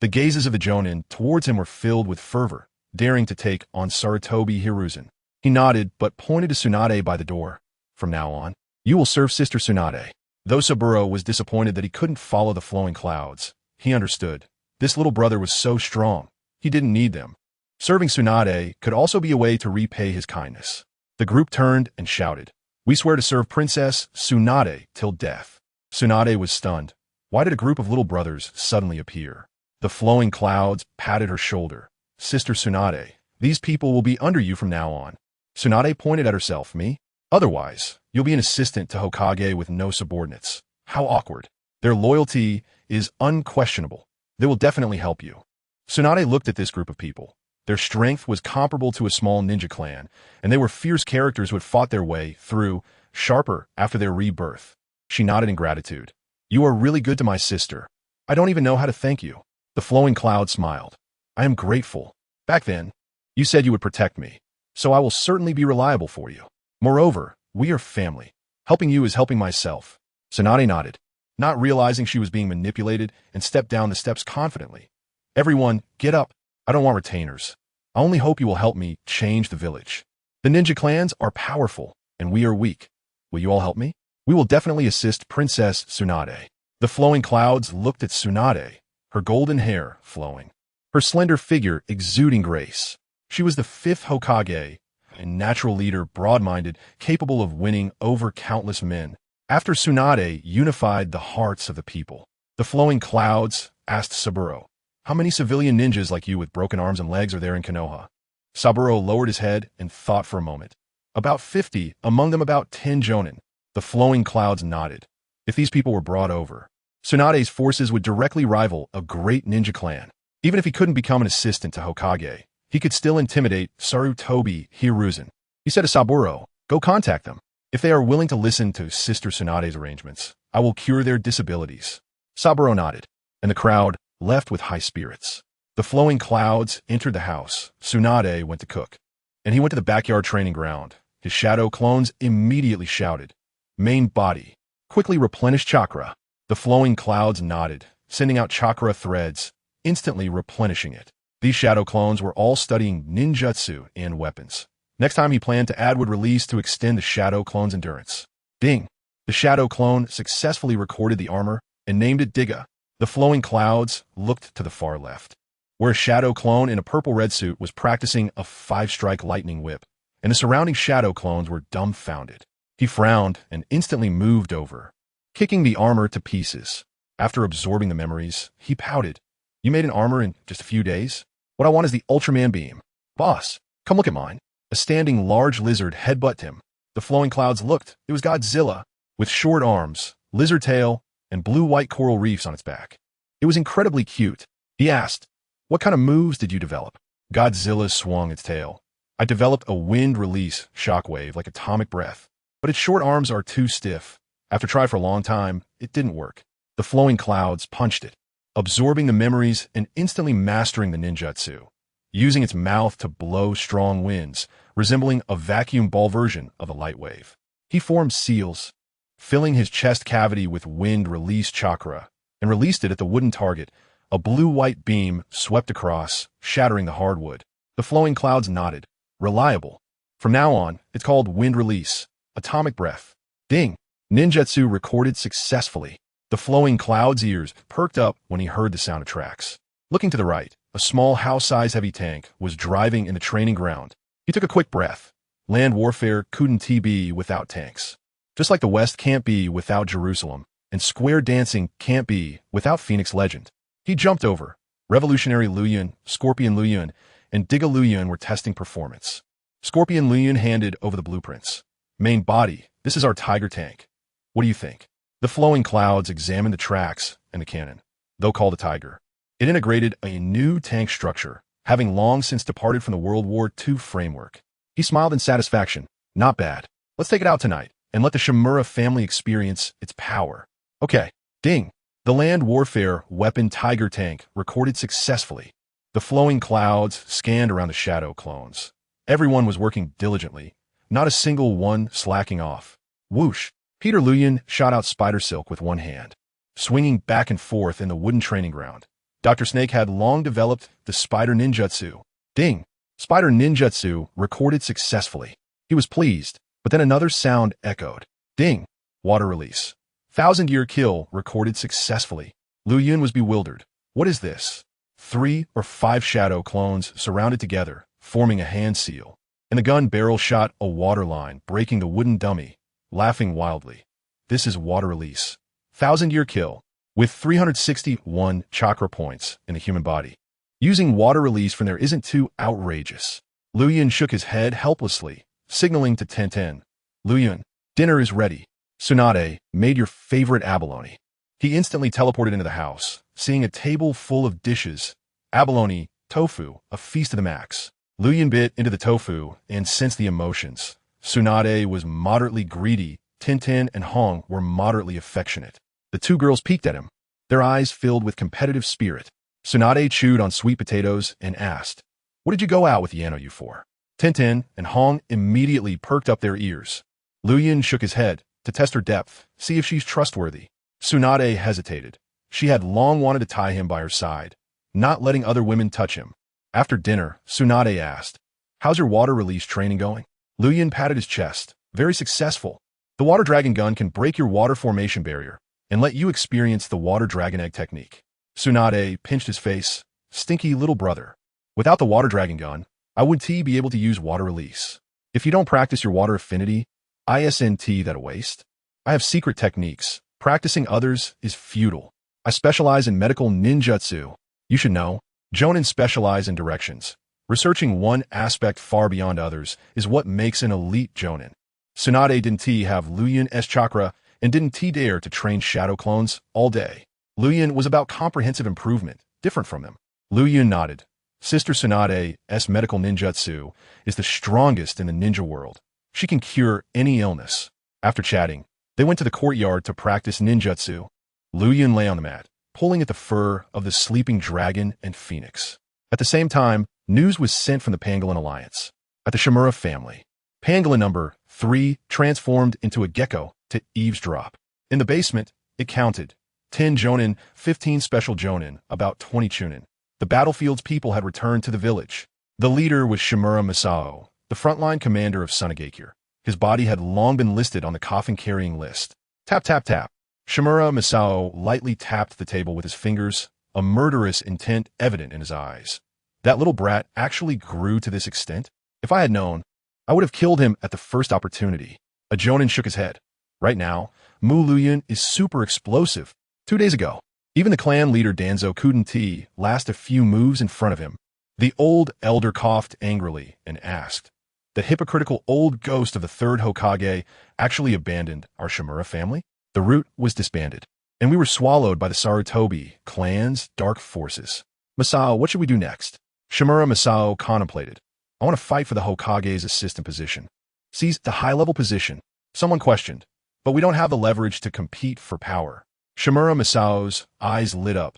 The gazes of the Jonin towards him were filled with fervor, daring to take on Sarutobi Hiruzen. He nodded but pointed to Tsunade by the door. "From now on, you will serve Sister Tsunade." Though Saburo was disappointed that he couldn't follow the flowing clouds, he understood. This little brother was so strong, he didn't need them. Serving Tsunade could also be a way to repay his kindness. The group turned and shouted, "We swear to serve Princess Tsunade till death." Tsunade was stunned. Why did a group of little brothers suddenly appear? The flowing clouds patted her shoulder. "Sister Tsunade, these people will be under you from now on." Tsunade pointed at herself. "Me? Otherwise, you'll be an assistant to Hokage with no subordinates. How awkward." "Their loyalty is unquestionable. They will definitely help you." Tsunade looked at this group of people. Their strength was comparable to a small ninja clan, and they were fierce characters who had fought their way through, sharper after their rebirth. She nodded in gratitude. "You are really good to my sister. I don't even know how to thank you." The flowing cloud smiled. "I am grateful. Back then, you said you would protect me, so I will certainly be reliable for you. Moreover, we are family. Helping you is helping myself." Tsunade nodded, not realizing she was being manipulated, and stepped down the steps confidently. "Everyone, get up. I don't want retainers. I only hope you will help me change the village. The ninja clans are powerful, and we are weak. Will you all help me? We will definitely assist Princess Tsunade." The flowing clouds looked at Tsunade, her golden hair flowing, her slender figure exuding grace. She was the 5th Hokage, a natural leader, broad-minded, capable of winning over countless men. After Tsunade unified the hearts of the people, the flowing clouds asked Saburo, "How many civilian ninjas like you with broken arms and legs are there in Konoha?" Saburo lowered his head and thought for a moment. "About 50, among them about 10 Jonin." The flowing clouds nodded. If these people were brought over, Tsunade's forces would directly rival a great ninja clan. Even if he couldn't become an assistant to Hokage, he could still intimidate Sarutobi Hiruzen. He said to Saburo, "Go contact them. If they are willing to listen to Sister Tsunade's arrangements, I will cure their disabilities." Saburo nodded, and the crowd left with high spirits. The flowing clouds entered the house. Tsunade went to cook, and he went to the backyard training ground. His shadow clones immediately shouted, "Main body, quickly replenish chakra." The flowing clouds nodded, sending out chakra threads, instantly replenishing it. These shadow clones were all studying ninjutsu and weapons. Next time he planned to add would release to extend the shadow clone's endurance. Ding! The shadow clone successfully recorded the armor and named it Digga. The flowing clouds looked to the far left, where a shadow clone in a purple red suit was practicing a 5-strike lightning whip. and the surrounding shadow clones were dumbfounded. He frowned and instantly moved over, kicking the armor to pieces. After absorbing the memories, he pouted. You made an armor in just a few days? What I want is the Ultraman beam. Boss, come look at mine. A standing large lizard headbutted him. The flowing clouds looked. It was Godzilla, with short arms, lizard tail, and blue-white coral reefs on its back. It was incredibly cute. He asked, what kind of moves did you develop? Godzilla swung its tail. I developed a wind release shockwave like atomic breath, but its short arms are too stiff. After trying for a long time, it didn't work. The flowing clouds punched it, absorbing the memories and instantly mastering the ninjutsu, using its mouth to blow strong winds, resembling a vacuum ball version of a light wave. He formed seals, filling his chest cavity with wind release chakra, and released it at the wooden target. A blue-white beam swept across, shattering the hardwood. The flowing clouds nodded. Reliable. From now on, it's called wind release. Atomic breath. Ding! Ninjutsu recorded successfully. The flowing cloud's ears perked up when he heard the sound of tracks. Looking to the right, a small house-size heavy tank was driving in the training ground. He took a quick breath. Land warfare couldn't be without tanks. Just like the West can't be without Jerusalem, and square dancing can't be without Phoenix Legend. He jumped over. Revolutionary Liuyun, Scorpion Liuyun, and Diga Liuyun were testing performance. Scorpion Liuyun handed over the blueprints. Main body, this is our Tiger tank. What do you think? The flowing clouds examined the tracks and the cannon, though called a Tiger. It integrated a new tank structure, having long since departed from the World War II framework. He smiled in satisfaction. Not bad. Let's take it out tonight, and let the Shimura family experience its power. Okay. Ding. The land warfare weapon Tiger tank recorded successfully. The flowing clouds scanned around the shadow clones. Everyone was working diligently, not a single one slacking off. Whoosh! Peter Liuyun shot out spider silk with one hand, swinging back and forth in the wooden training ground. Dr. Snake had long developed the spider ninjutsu. Ding! Spider ninjutsu recorded successfully. He was pleased, but then another sound echoed. Ding! Water release. 1,000-year kill recorded successfully. Liuyun was bewildered. What is this? 3 or 5 shadow clones surrounded together, forming a hand seal, and the gun barrel shot a water line, breaking the wooden dummy, laughing wildly. This is water release. 1,000-year kill, with 361 chakra points in the human body. Using water release from there isn't too outrageous. Liuyun shook his head helplessly, signaling to Tenten. Liuyun, dinner is ready. Tsunade made your favorite abalone. He instantly teleported into the house, seeing a table full of dishes. Abalone, tofu, a feast to the max. Liuyun bit into the tofu and sensed the emotions. Tsunade was moderately greedy. Tintin and Hong were moderately affectionate. The two girls peeked at him, their eyes filled with competitive spirit. Tsunade chewed on sweet potatoes and asked, what did you go out with Yanoyu for? Tintin and Hong immediately perked up their ears. Liuyun shook his head to test her depth, see if she's trustworthy. Tsunade hesitated. She had long wanted to tie him by her side, not letting other women touch him. After dinner, Tsunade asked, how's your water release training going? Liuyun patted his chest. Very successful. The water dragon gun can break your water formation barrier and let you experience the water dragon egg technique. Tsunade pinched his face. Stinky little brother. Without the water dragon gun, I would be able to use water release. If you don't practice your water affinity, isn't that a waste? I have secret techniques. Practicing others is futile. I specialize in medical ninjutsu. You should know. Jonin specialize in directions. Researching one aspect far beyond others is what makes an elite Jonin. Tsunade didn't have Liuyun's chakra and didn't dare to train shadow clones all day. Liuyun was about comprehensive improvement, different from them. Liuyun nodded. Sister Tsunade's medical ninjutsu is the strongest in the ninja world. She can cure any illness. After chatting, they went to the courtyard to practice ninjutsu. Liuyun lay on the mat, pulling at the fur of the sleeping dragon and phoenix. At the same time, news was sent from the Pangolin Alliance. At the Shimura family, Pangolin number 3 transformed into a gecko to eavesdrop. In the basement, it counted 10 Jonin, 15 special Jonin, about 20 Chunin. The battlefield's people had returned to the village. The leader was Shimura Masao, the frontline commander of Sunagakure. His body had long been listed on the coffin-carrying list. Tap, tap, tap. Shimura Masao lightly tapped the table with his fingers, a murderous intent evident in his eyes. That little brat actually grew to this extent? If I had known, I would have killed him at the first opportunity. A Jonin shook his head. Right now, Liuyun is super explosive. 2 days ago, even the clan leader Danzo couldn't last a few moves in front of him. The old elder coughed angrily and asked, "The hypocritical old ghost of the third Hokage actually abandoned our Shimura family?" The root was disbanded, and we were swallowed by the Sarutobi clan's dark forces. "Masao, what should we do next?" Shimura Masao contemplated. "I want to fight for the Hokage's assistant position." "Seize the high-level position," someone questioned, "but we don't have the leverage to compete for power." Shimura Masao's eyes lit up.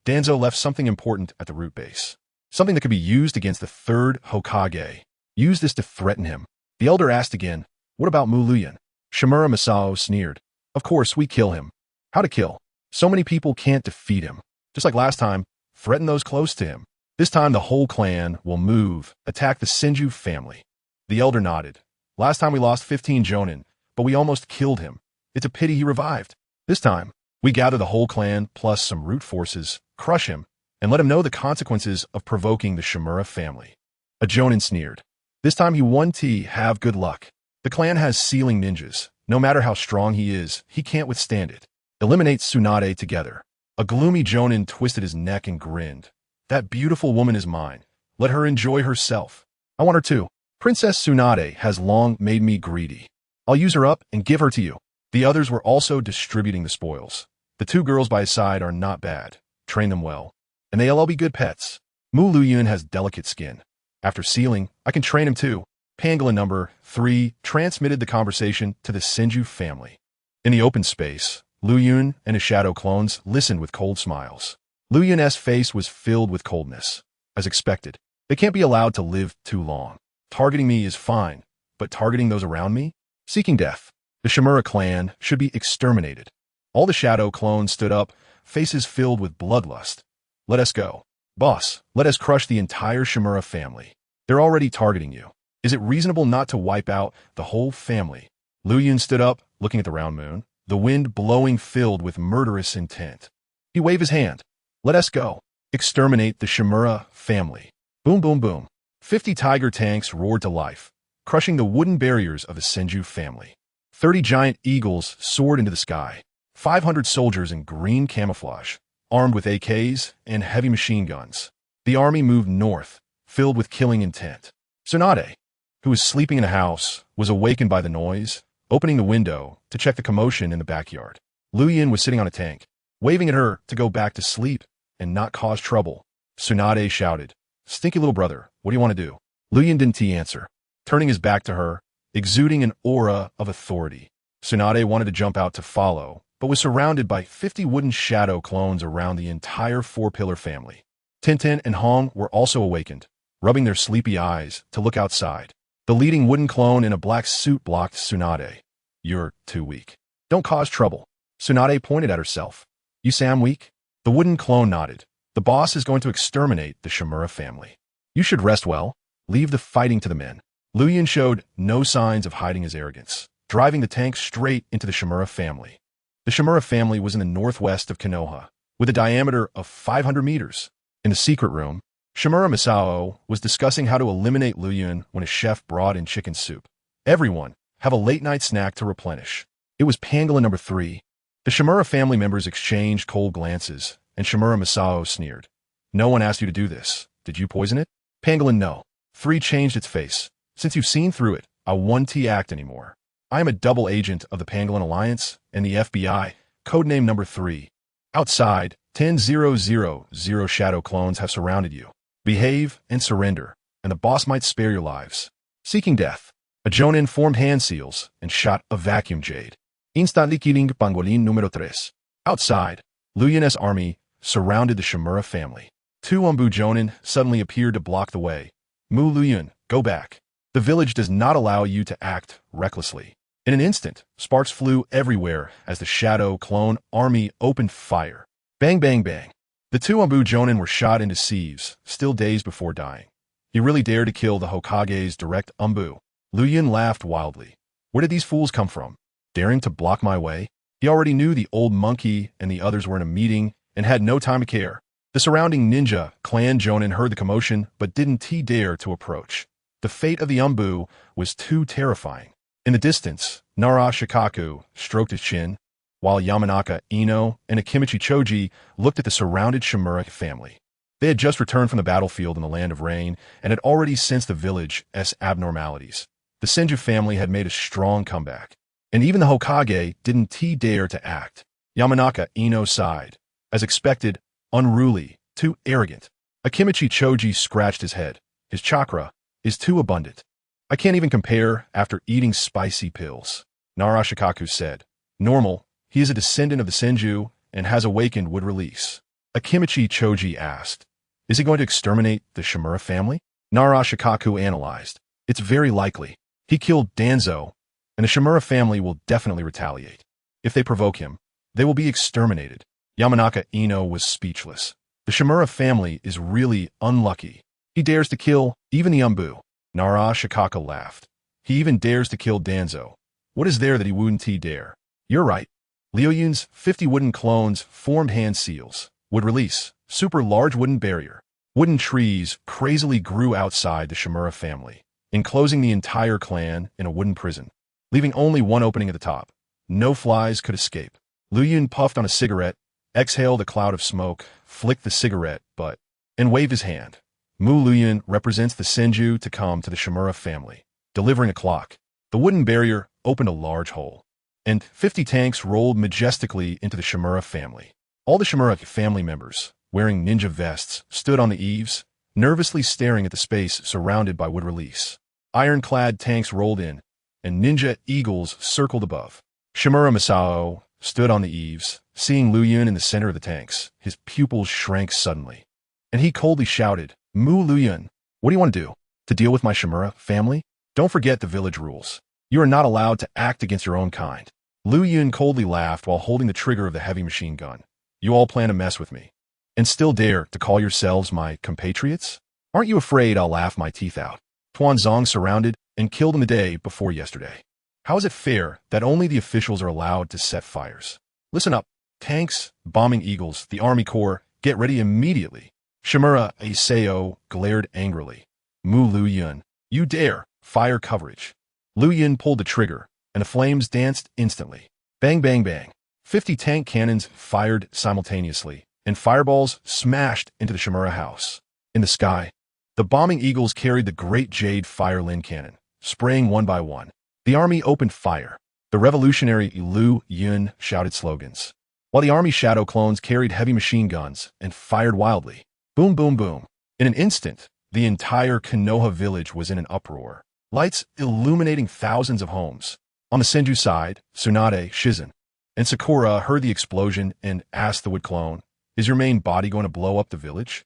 Danzo left something important at the root base. Something that could be used against the third Hokage. Use this to threaten him. The elder asked again, "What about Liuyun?" Shimura Masao sneered. "Of course, we kill him." "How to kill?" "So many people can't defeat him. Just like last time, threaten those close to him. This time the whole clan will move, attack the Senju family." The elder nodded. "Last time we lost 15 Jonin, but we almost killed him. It's a pity he revived. This time, we gather the whole clan plus some root forces, crush him, and let him know the consequences of provoking the Shimura family." A Jonin sneered. "This time he won have good luck. The clan has sealing ninjas. No matter how strong he is, he can't withstand it. Eliminate Tsunade together." A gloomy Jonin twisted his neck and grinned. "That beautiful woman is mine. Let her enjoy herself. I want her too. Princess Tsunade has long made me greedy. I'll use her up and give her to you." The others were also distributing the spoils. The 2 girls by his side are not bad. Train them well. And they'll all be good pets. Liuyun has delicate skin. After sealing, I can train him too. Pangolin number 3 transmitted the conversation to the Senju family. In the open space, Liuyun and his shadow clones listened with cold smiles. Liuyun's face was filled with coldness. As expected, they can't be allowed to live too long. Targeting me is fine, but targeting those around me? Seeking death. The Shimura clan should be exterminated. All the shadow clones stood up, faces filled with bloodlust. "Let us go. Boss, let us crush the entire Shimura family. They're already targeting you. Is it reasonable not to wipe out the whole family?" Liuyun stood up, looking at the round moon, the wind blowing filled with murderous intent. He waved his hand. "Let us go. Exterminate the Shimura family." Boom, boom, boom. 50 tiger tanks roared to life, crushing the wooden barriers of the Senju family. 30 giant eagles soared into the sky. 500 soldiers in green camouflage, armed with AKs and heavy machine guns. The army moved north, filled with killing intent. Tsunade, who was sleeping in a house, was awakened by the noise, opening the window to check the commotion in the backyard. Liuyun was sitting on a tank, waving at her to go back to sleep and not cause trouble. Tsunade shouted, "Stinky little brother, what do you want to do?" Liuyun didn't answer, turning his back to her, exuding an aura of authority. Tsunade wanted to jump out to follow, but was surrounded by 50 wooden shadow clones around the entire 4-pillar family. Tintin and Hong were also awakened, rubbing their sleepy eyes to look outside. The leading wooden clone in a black suit blocked Tsunade. "You're too weak. Don't cause trouble." Tsunade pointed at herself. "You say I'm weak?" The wooden clone nodded. "The boss is going to exterminate the Shimura family. You should rest well. Leave the fighting to the men." Liuyun showed no signs of hiding his arrogance, driving the tank straight into the Shimura family. The Shimura family was in the northwest of Konoha, with a diameter of 500 meters. In the secret room, Shimura Masao was discussing how to eliminate Liuyun when a chef brought in chicken soup. "Everyone, have a late-night snack to replenish." It was pangolin number 3. The Shimura family members exchanged cold glances, and Shimura Masao sneered. "No one asked you to do this. Did you poison it?" Pangolin no. 3 changed its face. "Since you've seen through it, I won't act anymore. I am a double agent of the Pangolin Alliance and the FBI, codename number 3. Outside, 10,000 shadow clones have surrounded you. Behave and surrender, and the boss might spare your lives." Seeking death, a Jonin formed hand seals and shot a vacuum jade. Instantly killing Pangolin numero 3. Outside, Liuyun's army surrounded the Shimura family. 2 Umbu Jonin suddenly appeared to block the way. Liuyun, go back. The village does not allow you to act recklessly." In an instant, sparks flew everywhere as the Shadow Clone army opened fire. Bang, bang, bang. The 2 Umbu Jonin were shot into sieves, still days before dying. "You really dare to kill the Hokage's direct Umbu?" Liuyun laughed wildly. "Where did these fools come from? Daring to block my way?" He already knew the old monkey and the others were in a meeting and had no time to care. The surrounding ninja clan Jonin heard the commotion but didn't dare to approach. The fate of the Umbu was too terrifying. In the distance, Nara Shikaku stroked his chin, while Yamanaka Ino and Akimichi Choji looked at the surrounded Shimura family. They had just returned from the battlefield in the Land of Rain and had already sensed the village's abnormalities. The Senju family had made a strong comeback, and even the Hokage didn't dare to act. Yamanaka Ino sighed. As expected, unruly, too arrogant. Akimichi Choji scratched his head. His chakra is too abundant. I can't even compare after eating spicy pills. Nara Shikaku said. Normal, he is a descendant of the Senju and has awakened would release. Akimichi Choji asked. Is he going to exterminate the Shimura family? Nara Shikaku analyzed. It's very likely. He killed Danzo, and the Shimura family will definitely retaliate. If they provoke him, they will be exterminated. Yamanaka Ino was speechless. The Shimura family is really unlucky. He dares to kill even the Umbu. Nara Shikaku laughed. He even dares to kill Danzo. What is there that he wouldn't dare? You're right. Liuyun's 50 wooden clones formed hand seals. Would release. Super large wooden barrier. Wooden trees crazily grew outside the Shimura family, enclosing the entire clan in a wooden prison, leaving only one opening at the top. No flies could escape. Liuyun puffed on a cigarette, exhaled a cloud of smoke, flicked the cigarette butt, and waved his hand. Mu Liuyun represents the Senju to come to the Shimura family, delivering a clock. The wooden barrier opened a large hole, and 50 tanks rolled majestically into the Shimura family. All the Shimura family members, wearing ninja vests, stood on the eaves, nervously staring at the space surrounded by wood release. Ironclad tanks rolled in, and ninja eagles circled above. Shimura Masao stood on the eaves, seeing Liuyun in the center of the tanks. His pupils shrank suddenly, and he coldly shouted, Mu Liuyun, what do you want to do? To deal with my Shimura family? Don't forget the village rules. You are not allowed to act against your own kind. Liuyun coldly laughed while holding the trigger of the heavy machine gun. You all plan to mess with me, and still dare to call yourselves my compatriots? Aren't you afraid I'll laugh my teeth out? Tuanzong surrounded and killed him the day before yesterday. How is it fair that only the officials are allowed to set fires? Listen up. Tanks, bombing eagles, the Army Corps, get ready immediately. Shimura Iseo glared angrily. Mu Liuyun, you dare, fire coverage. Liuyun pulled the trigger, and the flames danced instantly. Bang, bang, bang. 50 tank cannons fired simultaneously, and fireballs smashed into the Shimura house. In the sky, the bombing eagles carried the great jade fire-lin cannon, spraying one by one. The army opened fire. The revolutionary Liuyun shouted slogans, while the army shadow clones carried heavy machine guns and fired wildly. Boom, boom, boom. In an instant, the entire Konoha village was in an uproar, lights illuminating thousands of homes. On the Senju side, Tsunade, Shizen, and Sakura heard the explosion and asked the wood clone, Is your main body going to blow up the village?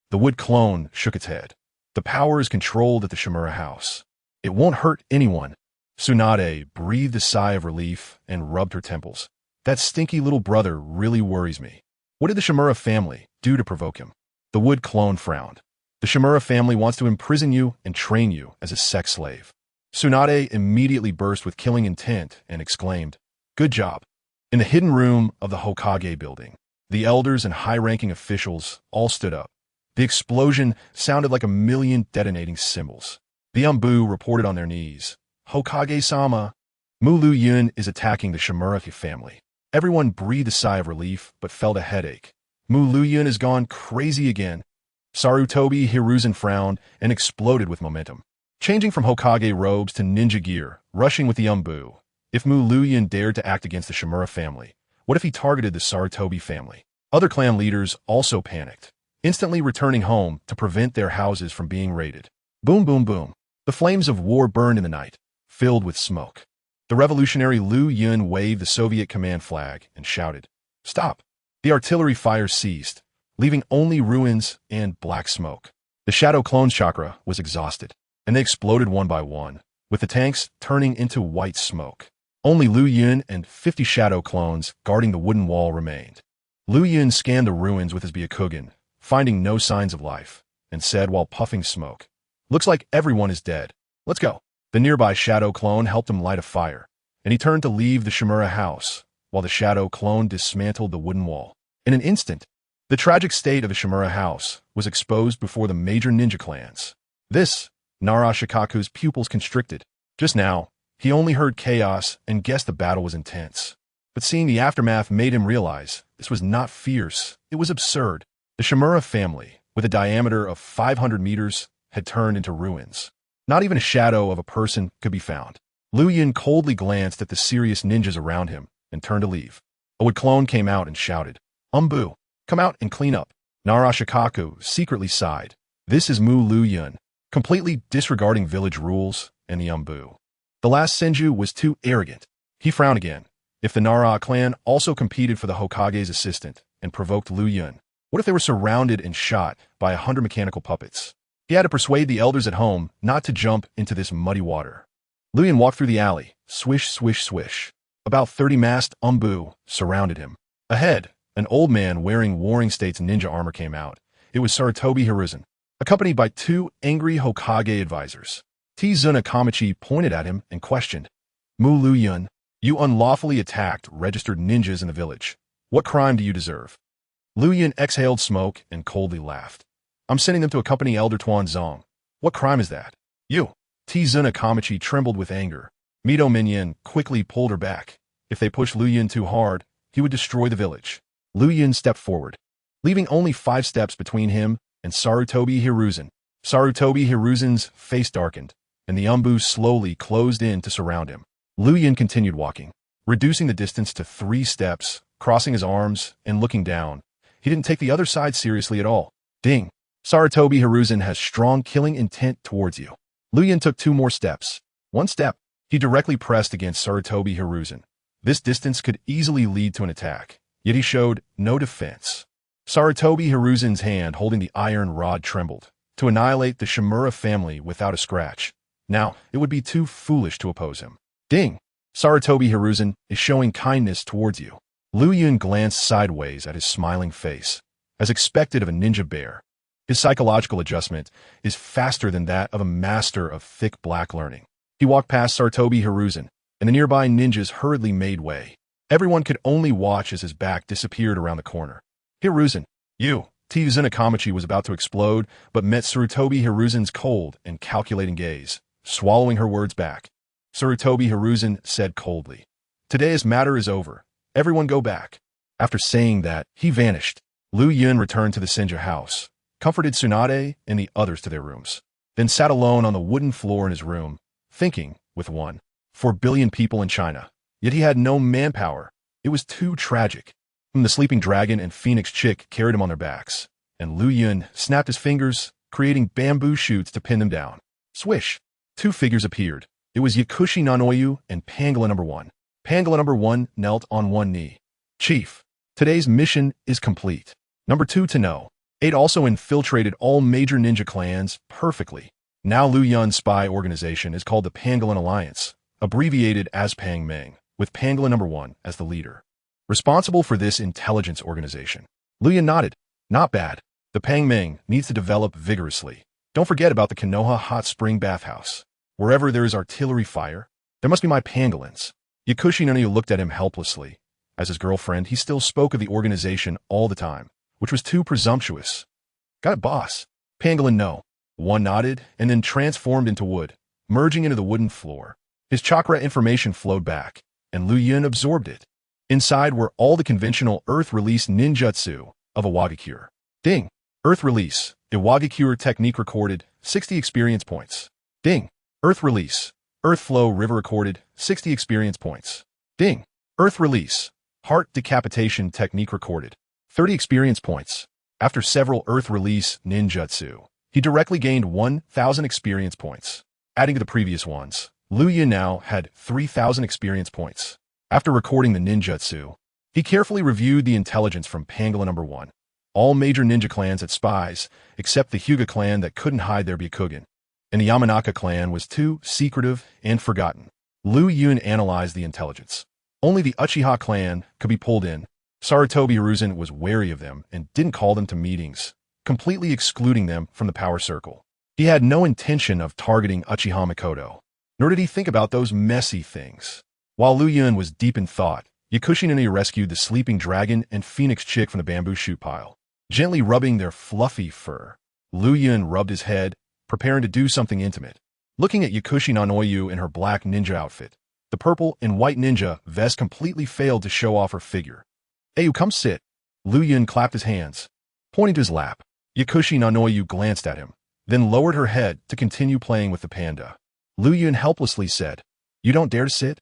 The wood clone shook its head. The power is controlled at the Shimura house. It won't hurt anyone. Tsunade breathed a sigh of relief and rubbed her temples. That stinky little brother really worries me. What did the Shimura family do to provoke him? The wood clone frowned. The Shimura family wants to imprison you and train you as a sex slave. Tsunade immediately burst with killing intent and exclaimed, Good job. In the hidden room of the Hokage building, the elders and high-ranking officials all stood up. The explosion sounded like a million detonating cymbals. The Umbu reported on their knees. Hokage-sama, Mu Liuyun is attacking the Shimura family. Everyone breathed a sigh of relief but felt a headache. Mu Liuyun has gone crazy again. Sarutobi Hiruzen frowned and exploded with momentum, changing from Hokage robes to ninja gear, rushing with the Umbu. If Mu Liuyun dared to act against the Shimura family, what if he targeted the Sarutobi family? Other clan leaders also panicked, instantly returning home to prevent their houses from being raided. Boom, boom, boom. The flames of war burned in the night, filled with smoke. The revolutionary Liuyun waved the Soviet command flag and shouted, Stop! The artillery fire ceased, leaving only ruins and black smoke. The Shadow Clone's chakra was exhausted, and they exploded one by one, with the tanks turning into white smoke. Only Liuyun and 50 Shadow Clones guarding the wooden wall remained. Liuyun scanned the ruins with his Byakugan, finding no signs of life, and said while puffing smoke, Looks like everyone is dead. Let's go. The nearby Shadow Clone helped him light a fire, and he turned to leave the Shimura house, while the Shadow Clone dismantled the wooden wall. In an instant, the tragic state of the Shimura house was exposed before the major ninja clans. This Nara Shikaku's pupils constricted. Just now, he only heard chaos and guessed the battle was intense. But seeing the aftermath made him realize this was not fierce, it was absurd. The Shimura family, with a diameter of 500 meters, had turned into ruins. Not even a shadow of a person could be found. Liuyun coldly glanced at the serious ninjas around him and turned to leave. A wood clone came out and shouted, "Umbu, come out and clean up." Nara Shikaku secretly sighed. This is Mu Liuyun, completely disregarding village rules and the Umbu. The last Senju was too arrogant. He frowned again. If the Nara clan also competed for the Hokage's assistant and provoked Liuyun, what if they were surrounded and shot by 100 mechanical puppets? He had to persuade the elders at home not to jump into this muddy water. Liuyun walked through the alley. Swish, swish, swish. About 30 masked Umbu surrounded him. Ahead, an old man wearing Warring State's ninja armor came out. It was Sarutobi Hiruzen, accompanied by 2 angry Hokage advisors. Tizuna Kamachi pointed at him and questioned, "Mu Liuyun, you unlawfully attacked registered ninjas in the village. What crime do you deserve?" Liuyun exhaled smoke and coldly laughed. "I'm sending them to accompany Elder Tuanzong. What crime is that?" "You." Tizuna Kamachi trembled with anger. Mito Minyan quickly pulled her back. If they pushed Liuyun too hard, he would destroy the village. Liuyun stepped forward, leaving only 5 steps between him and Sarutobi Hiruzen. Sarutobi Hiruzen's face darkened, and the Umbu slowly closed in to surround him. Liuyun continued walking, reducing the distance to 3 steps, crossing his arms and looking down. He didn't take the other side seriously at all. Ding! Sarutobi Hiruzen has strong killing intent towards you. Liuyun took 2 more steps. 1 step. He directly pressed against Sarutobi Hiruzen. This distance could easily lead to an attack, yet he showed no defense. Sarutobi Hiruzen's hand holding the iron rod trembled. To annihilate the Shimura family without a scratch. Now, it would be too foolish to oppose him. Ding! Sarutobi Hiruzen is showing kindness towards you. Liuyun glanced sideways at his smiling face, as expected of a ninja bear. His psychological adjustment is faster than that of a master of thick black learning. He walked past Sarutobi Hiruzen, and the nearby ninjas hurriedly made way. Everyone could only watch as his back disappeared around the corner. Hiruzen, you! Tizuna Kamachi was about to explode, but met Sarutobi Hiruzen's cold and calculating gaze, swallowing her words back. Sarutobi Hiruzen said coldly, "Today's matter is over. Everyone go back." After saying that, he vanished. Liuyun returned to the Senju house, comforted Tsunade and the others to their rooms, then sat alone on the wooden floor in his room, thinking, with 1.4 billion people in China. Yet he had no manpower. It was too tragic. The sleeping dragon and phoenix chick carried him on their backs, and Liuyun snapped his fingers, creating bamboo shoots to pin them down. Swish! 2 figures appeared. It was Yakushi Nanoyu and Pangala No. 1. Pangala No. 1 knelt on 1 knee. "Chief, today's mission is complete. Number 2 to know. 8 also infiltrated all major ninja clans perfectly. Now Liuyun's spy organization is called the Pangolin Alliance, abbreviated as Pang Meng, with Pangolin No. 1 as the leader. Responsible for this intelligence organization." Liuyun nodded. "Not bad. The Pang Meng needs to develop vigorously. Don't forget about the Konoha hot spring bathhouse. Wherever there is artillery fire, there must be my pangolins." Yakushi Nanoyu looked at him helplessly. As his girlfriend, he still spoke of the organization all the time, which was too presumptuous. "Got it, boss." Pangolin No. 1 nodded and then transformed into wood, merging into the wooden floor. His chakra information flowed back, and Liuyun absorbed it. Inside were all the conventional Earth Release ninjutsu of Iwagakure. Ding! Earth Release, Iwagakure technique recorded, 60 experience points. Ding! Earth Release, Earth Flow River recorded, 60 experience points. Ding! Earth Release, Heart Decapitation technique recorded, 30 experience points. After several Earth Release ninjutsu, he directly gained 1,000 experience points. Adding to the previous ones, Liuyun now had 3,000 experience points. After recording the ninjutsu, he carefully reviewed the intelligence from Pangolin No. 1. All major ninja clans had spies, except the Hyuga clan that couldn't hide their Byakugan, and the Yamanaka clan was too secretive and forgotten. Liuyun analyzed the intelligence. Only the Uchiha clan could be pulled in. Sarutobi Hiruzen was wary of them and didn't call them to meetings, completely excluding them from the power circle. He had no intention of targeting Uchiha Mikoto, nor did he think about those messy things. While Liuyun was deep in thought, Yakushi Nanoyu rescued the sleeping dragon and phoenix chick from the bamboo shoot pile. Gently rubbing their fluffy fur, Liuyun rubbed his head preparing to do something intimate. Looking at Yakushi Nanoyu in her black ninja outfit, the purple and white ninja vest completely failed to show off her figure. "Hey, you come sit." Liuyun clapped his hands, pointing to his lap. Yakushi Nanoyu glanced at him, then lowered her head to continue playing with the panda. Liuyun helplessly said, "You don't dare to sit?"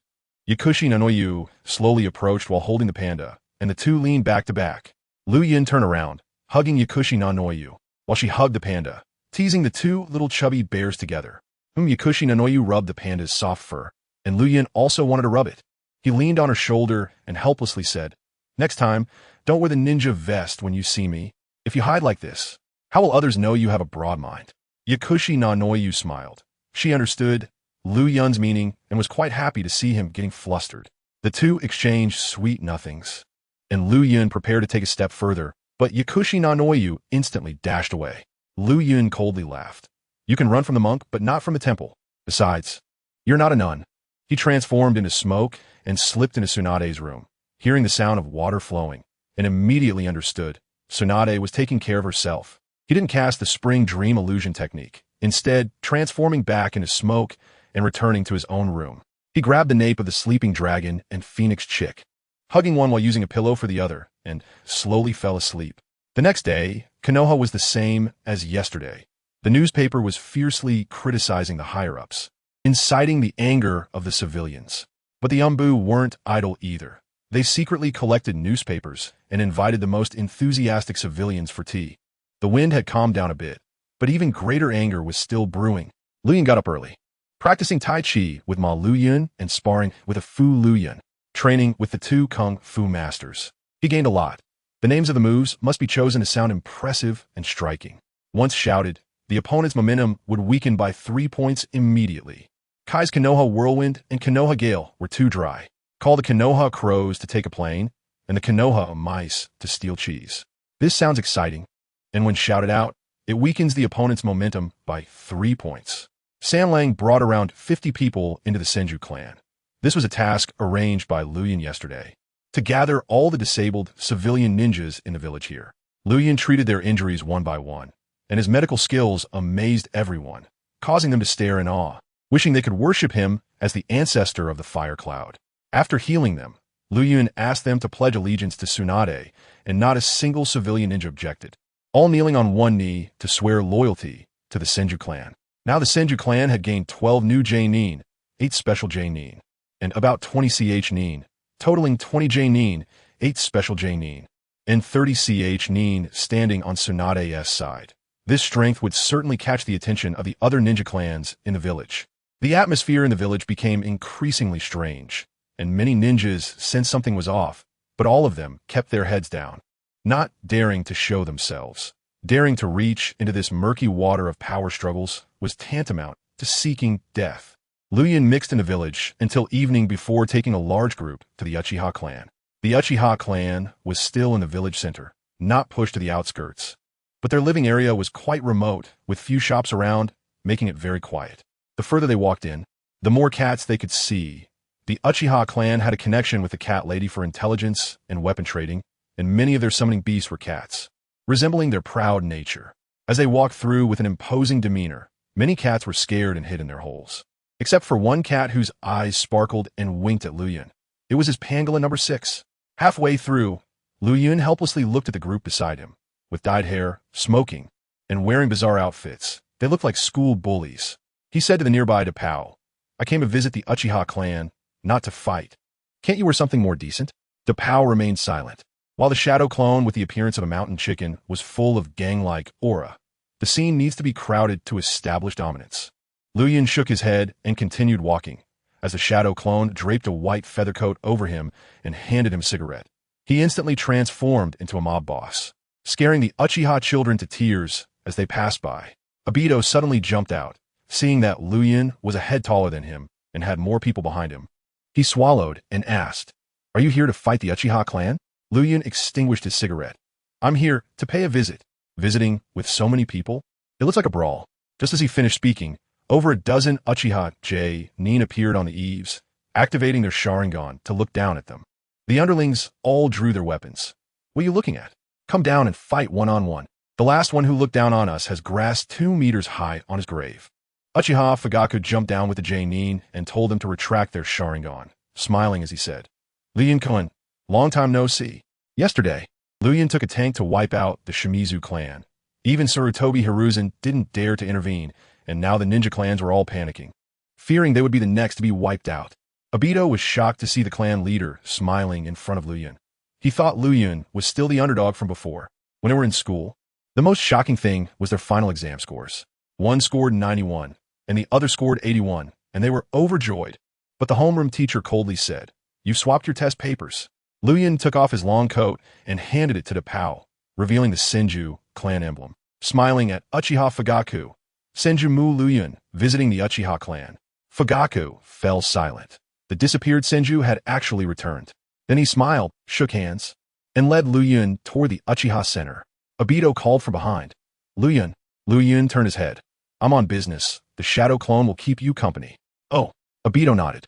Yakushi Nanoyu slowly approached while holding the panda, and the two leaned back to back. Liuyun turned around, hugging Yakushi Nanoyu, while she hugged the panda, teasing the two little chubby bears together. Yakushi Nanoyu rubbed the panda's soft fur, and Liuyun also wanted to rub it. He leaned on her shoulder and helplessly said, "Next time, don't wear the ninja vest when you see me. If you hide like this, how will others know you have a broad mind?" Yakushi Nanoyu smiled. She understood Liuyun's meaning and was quite happy to see him getting flustered. The two exchanged sweet nothings, and Liuyun prepared to take a step further, but Yakushi Nanoyu instantly dashed away. Liuyun coldly laughed. "You can run from the monk, but not from the temple. Besides, you're not a nun." He transformed into smoke and slipped into Tsunade's room, hearing the sound of water flowing, and immediately understood Tsunade was taking care of herself. He didn't cast the spring dream illusion technique, instead transforming back into smoke and returning to his own room. He grabbed the nape of the sleeping dragon and phoenix chick, hugging one while using a pillow for the other, and slowly fell asleep. The next day, Konoha was the same as yesterday. The newspaper was fiercely criticizing the higher-ups, inciting the anger of the civilians. But the Umbu weren't idle either. They secretly collected newspapers and invited the most enthusiastic civilians for tea. The wind had calmed down a bit, but even greater anger was still brewing. Liuyun got up early, practicing Tai Chi with Ma Liuyun and sparring with a Fu Liuyun, training with the two Kung Fu masters. He gained a lot. The names of the moves must be chosen to sound impressive and striking. Once shouted, the opponent's momentum would weaken by 3 points immediately. Kai's Konoha Whirlwind and Konoha Gale were too dry. Call the Konoha Crows to take a plane, and the Konoha Mice to steal cheese. This sounds exciting, and when shouted out, it weakens the opponent's momentum by 3 points. Sanlang brought around 50 people into the Senju clan. This was a task arranged by Liuyun yesterday, to gather all the disabled civilian ninjas in the village here. Liuyun treated their injuries one by one, and his medical skills amazed everyone, causing them to stare in awe, wishing they could worship him as the ancestor of the fire cloud. After healing them, Liuyun asked them to pledge allegiance to Tsunade, and not a single civilian ninja objected, all kneeling on one knee to swear loyalty to the Senju clan. Now the Senju clan had gained 12 new J-nin, 8 special J-nin, and about 20 CH-nin, totaling 20 J-nin, 8 special J-nin, and 30 CH-nin standing on Tsunade's side. This strength would certainly catch the attention of the other ninja clans in the village. The atmosphere in the village became increasingly strange, and many ninjas sensed something was off, but all of them kept their heads down, not daring to show themselves. Daring to reach into this murky water of power struggles was tantamount to seeking death. Liuyun mixed in the village until evening before taking a large group to the Uchiha clan. The Uchiha clan was still in the village center, not pushed to the outskirts, but their living area was quite remote, with few shops around, making it very quiet. The further they walked in, the more cats they could see. The Uchiha clan had a connection with the cat lady for intelligence and weapon trading, and many of their summoning beasts were cats, resembling their proud nature. As they walked through with an imposing demeanor, many cats were scared and hid in their holes, except for one cat whose eyes sparkled and winked at Liuyun. It was his pangolin number 6. Halfway through, Liuyun helplessly looked at the group beside him. With dyed hair, smoking, and wearing bizarre outfits, they looked like school bullies. He said to the nearby Dapao, "I came to visit the Uchiha clan, not to fight. Can't you wear something more decent?" Dapao remained silent, while the shadow clone with the appearance of a mountain chicken was full of gang-like aura. The scene needs to be crowded to establish dominance. Liuyun shook his head and continued walking, as the shadow clone draped a white feather coat over him and handed him a cigarette. He instantly transformed into a mob boss, scaring the Uchiha children to tears as they passed by. Obito suddenly jumped out, seeing that Liuyun was a head taller than him and had more people behind him. He swallowed and asked, "Are you here to fight the Uchiha clan?" Liuyun extinguished his cigarette. "I'm here to pay a visit." Visiting with so many people? It looks like a brawl. Just as he finished speaking, over a dozen Uchiha J-nin appeared on the eaves, activating their Sharingan to look down at them. The underlings all drew their weapons. "What are you looking at? Come down and fight one-on-one." The last one who looked down on us has grass 2 meters high on his grave. Uchiha Fugaku jumped down with the J-Nin and told them to retract their Sharingan, smiling as he said, Liuyun-kun, long time no see. Yesterday, Liuyun took a tank to wipe out the Shimizu clan. Even Sarutobi Hiruzen didn't dare to intervene, and now the ninja clans were all panicking, fearing they would be the next to be wiped out. Obito was shocked to see the clan leader smiling in front of Liuyun. He thought Liuyun was still the underdog from before, when they were in school. The most shocking thing was their final exam scores. One scored 91, and the other scored 81, and they were overjoyed. But the homeroom teacher coldly said, You've swapped your test papers. Liuyun took off his long coat and handed it to the Pao, revealing the Senju clan emblem. Smiling at Uchiha Fugaku, Senju Mu Liuyun, visiting the Uchiha clan. Fugaku fell silent. The disappeared Senju had actually returned. Then he smiled, shook hands, and led Liuyun toward the Uchiha center. Obito called from behind. Liuyun. Liuyun turned his head. I'm on business. The shadow clone will keep you company. Oh. Obito nodded.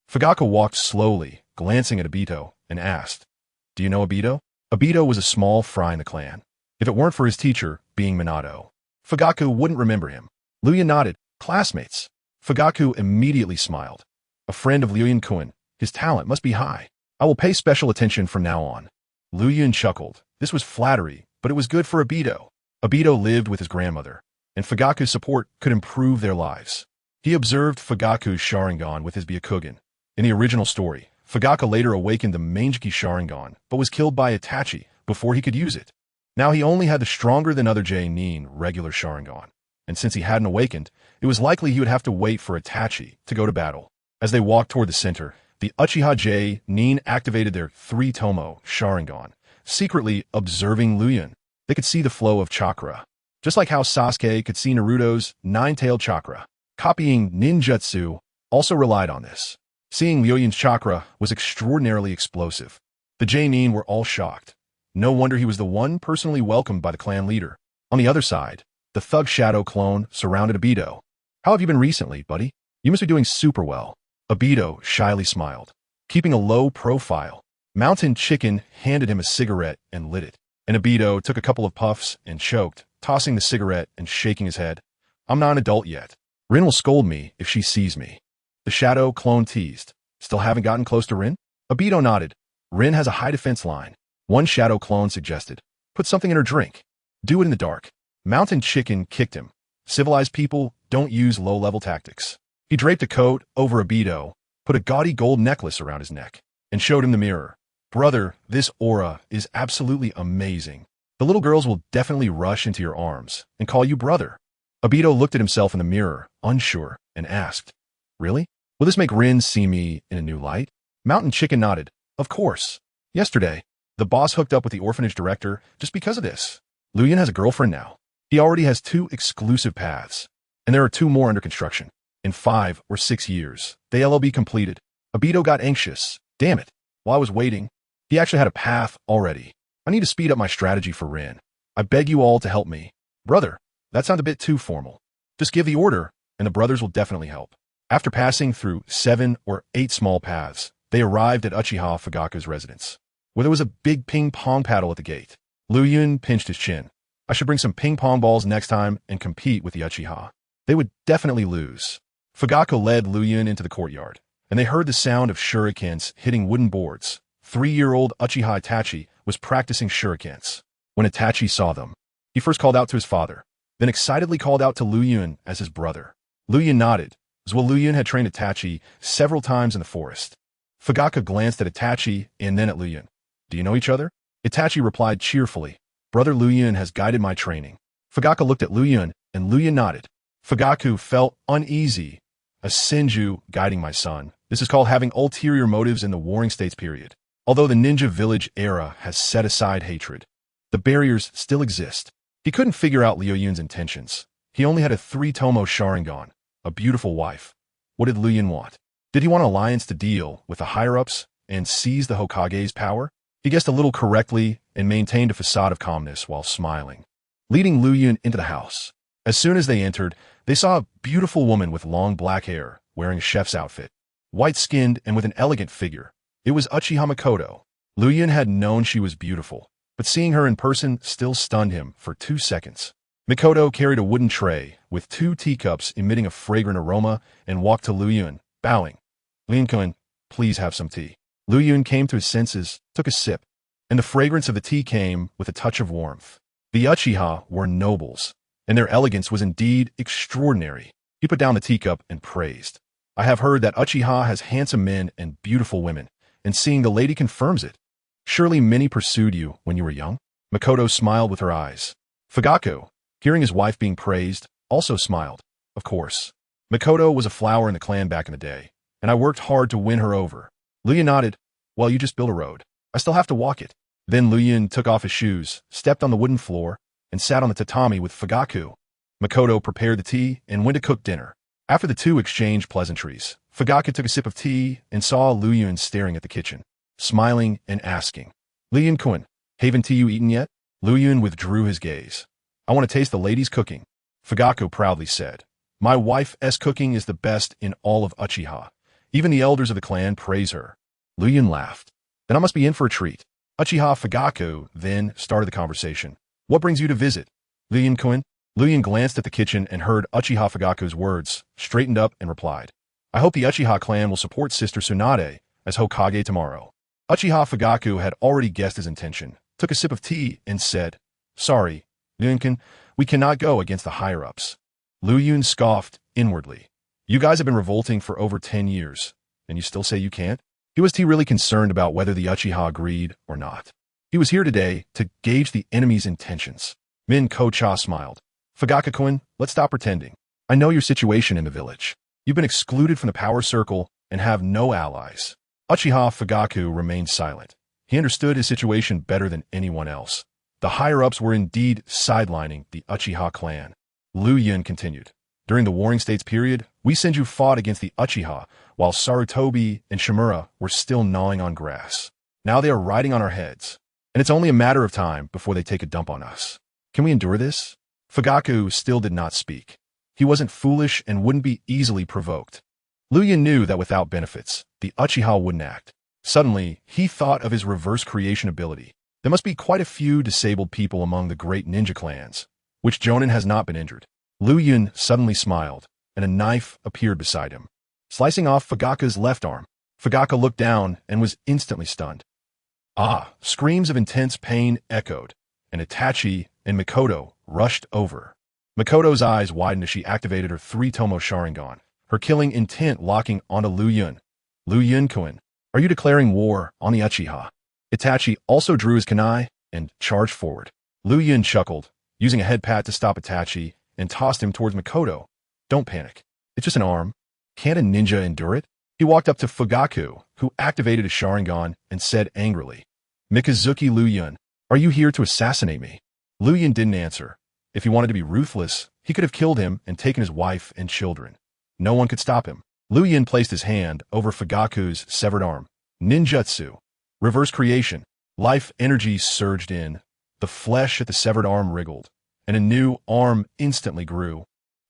Fugaku walked slowly, glancing at Obito, and asked, Do you know Obito? Obito was a small fry in the clan. If it weren't for his teacher, being Minato, Fugaku wouldn't remember him. Liuyun nodded. Classmates. Fugaku immediately smiled. A friend of Liuyun-kun. His talent must be high. I will pay special attention from now on. Liuyun chuckled. This was flattery, but it was good for Obito. Obito lived with his grandmother, and Fugaku's support could improve their lives. He observed Fugaku's Sharingan with his Byakugan. In the original story, Fugaku later awakened the Mangekyou Sharingan, but was killed by Itachi before he could use it. Now he only had the stronger-than-other J-Nin regular Sharingan, and since he hadn't awakened, it was likely he would have to wait for Itachi to go to battle. As they walked toward the center, the Uchiha J-Nin activated their 3-Tomo Sharingan, secretly observing Liuyun. They could see the flow of chakra, just like how Sasuke could see Naruto's 9-tailed chakra. Copying ninjutsu also relied on this. Seeing Liuyun's chakra was extraordinarily explosive. The J-Nin were all shocked. No wonder he was the one personally welcomed by the clan leader. On the other side, the thug shadow clone surrounded Obito. How have you been recently, buddy? You must be doing super well. Obito shyly smiled, keeping a low profile. Mountain Chicken handed him a cigarette and lit it, and Obito took a couple of puffs and choked, tossing the cigarette and shaking his head. I'm not an adult yet. Rin will scold me if she sees me. The shadow clone teased. Still haven't gotten close to Rin? Obito nodded. Rin has a high defense line. One shadow clone suggested. Put something in her drink. Do it in the dark. Mountain Chicken kicked him. Civilized people don't use low-level tactics. He draped a coat over Obito, put a gaudy gold necklace around his neck, and showed him the mirror. Brother, this aura is absolutely amazing. The little girls will definitely rush into your arms and call you brother. Obito looked at himself in the mirror, unsure, and asked, Really? Will this make Rin see me in a new light? Mountain Chicken nodded. Of course. Yesterday, the boss hooked up with the orphanage director just because of this. Liuyun has a girlfriend now. He already has 2 exclusive paths, and there are 2 more under construction. In 5 or 6 years, they'll be completed. Obito got anxious. Damn it. While I was waiting, he actually had a path already. I need to speed up my strategy for Rin. I beg you all to help me. Brother, that sounds a bit too formal. Just give the order, and the brothers will definitely help. After passing through 7 or 8 small paths, they arrived at Uchiha Fugaku's residence, where there was a big ping-pong paddle at the gate. Liuyun pinched his chin. I should bring some ping-pong balls next time and compete with the Uchiha. They would definitely lose. Fugaku led Liuyun into the courtyard, and they heard the sound of shurikens hitting wooden boards. 3-year-old Uchiha Itachi was practicing shurikens. When Itachi saw them, he first called out to his father, then excitedly called out to Liuyun as his brother. Liuyun nodded, as well Liuyun had trained Itachi several times in the forest. Fugaku glanced at Itachi and then at Liuyun. Do you know each other? Itachi replied cheerfully. Brother Liuyun has guided my training. Fugaku looked at Liuyun, and Liuyun nodded. Fugaku felt uneasy. A Senju guiding my son. This is called having ulterior motives in the Warring States period. Although the ninja village era has set aside hatred, the barriers still exist. He couldn't figure out Liuyun's intentions. He only had a 3-Tomo Sharingan, a beautiful wife. What did Liuyun want? Did he want an alliance to deal with the higher-ups and seize the Hokage's power? He guessed a little correctly and maintained a facade of calmness while smiling, leading Liuyun into the house. As soon as they entered, they saw a beautiful woman with long black hair, wearing a chef's outfit, white-skinned and with an elegant figure. It was Uchiha Makoto. Liuyun had known she was beautiful, but seeing her in person still stunned him for 2 seconds. Mikoto carried a wooden tray with 2 teacups emitting a fragrant aroma and walked to Liuyun, bowing. "Liuyun, please have some tea." Liuyun came to his senses, took a sip, and the fragrance of the tea came with a touch of warmth. The Uchiha were nobles, and their elegance was indeed extraordinary. He put down the teacup and praised. "I have heard that Uchiha has handsome men and beautiful women, and seeing the lady confirms it. Surely many pursued you when you were young?" Mikoto smiled with her eyes. Fugaku, hearing his wife being praised, also smiled. "Of course. Mikoto was a flower in the clan back in the day, and I worked hard to win her over." Liuyun nodded. "Well, you just built a road. I still have to walk it." Then Liuyun took off his shoes, stepped on the wooden floor, and sat on the tatami with Fugaku. Mikoto prepared the tea and went to cook dinner. After the two exchanged pleasantries, Fugaku took a sip of tea and saw Liuyun staring at the kitchen, smiling and asking, "Liuyun-kun, haven't you eaten yet?" Liuyun withdrew his gaze. "I want to taste the lady's cooking," Fugaku proudly said. "My wife's cooking is the best in all of Uchiha. Even the elders of the clan praise her." Liuyun laughed. "Then I must be in for a treat." Uchiha Fugaku then started the conversation. "What brings you to visit, Liuyun-kun?" Liuyun glanced at the kitchen and heard Uchiha Fugaku's words, straightened up and replied, "I hope the Uchiha clan will support Sister Tsunade as Hokage tomorrow." Uchiha Fugaku had already guessed his intention, took a sip of tea, and said, "Sorry, Liuyun-kun, we cannot go against the higher-ups." Liuyun scoffed inwardly. "You guys have been revolting for over 10 years, and you still say you can't?" Was he really concerned about whether the Uchiha agreed or not? He was here today to gauge the enemy's intentions. Min Kocha smiled. "Fugaku-kun, let's stop pretending. I know your situation in the village. You've been excluded from the power circle and have no allies." Uchiha Fugaku remained silent. He understood his situation better than anyone else. The higher-ups were indeed sidelining the Uchiha clan. Liuyun continued. "During the Warring States period, we Senju fought against the Uchiha, while Sarutobi and Shimura were still gnawing on grass. Now they are riding on our heads, and it's only a matter of time before they take a dump on us. Can we endure this?" Fugaku still did not speak. He wasn't foolish and wouldn't be easily provoked. Liuyun knew that without benefits, the Uchiha wouldn't act. Suddenly, he thought of his reverse creation ability. There must be quite a few disabled people among the great ninja clans, which Jonin has not been injured. Liuyun suddenly smiled, and a knife appeared beside him, slicing off Fugaku's left arm. Fugaku looked down and was instantly stunned. "Ah!" Screams of intense pain echoed, and Itachi and Mikoto rushed over. Mikoto's eyes widened as she activated her 3-tomo Sharingan, her killing intent locking onto Liuyun. "Liuyun-kun, are you declaring war on the Uchiha?" Itachi also drew his kunai and charged forward. Liuyun chuckled, using a head pat to stop Itachi, and tossed him towards Mikoto. "Don't panic. It's just an arm. Can't a ninja endure it?" He walked up to Fugaku, who activated his Sharingan, and said angrily, "Mikazuki Liuyun, are you here to assassinate me?" Liuyun didn't answer. If he wanted to be ruthless, he could have killed him and taken his wife and children. No one could stop him. Liuyun placed his hand over Fugaku's severed arm. Ninjutsu. Reverse creation. Life energy surged in. The flesh at the severed arm wriggled, and a new arm instantly grew.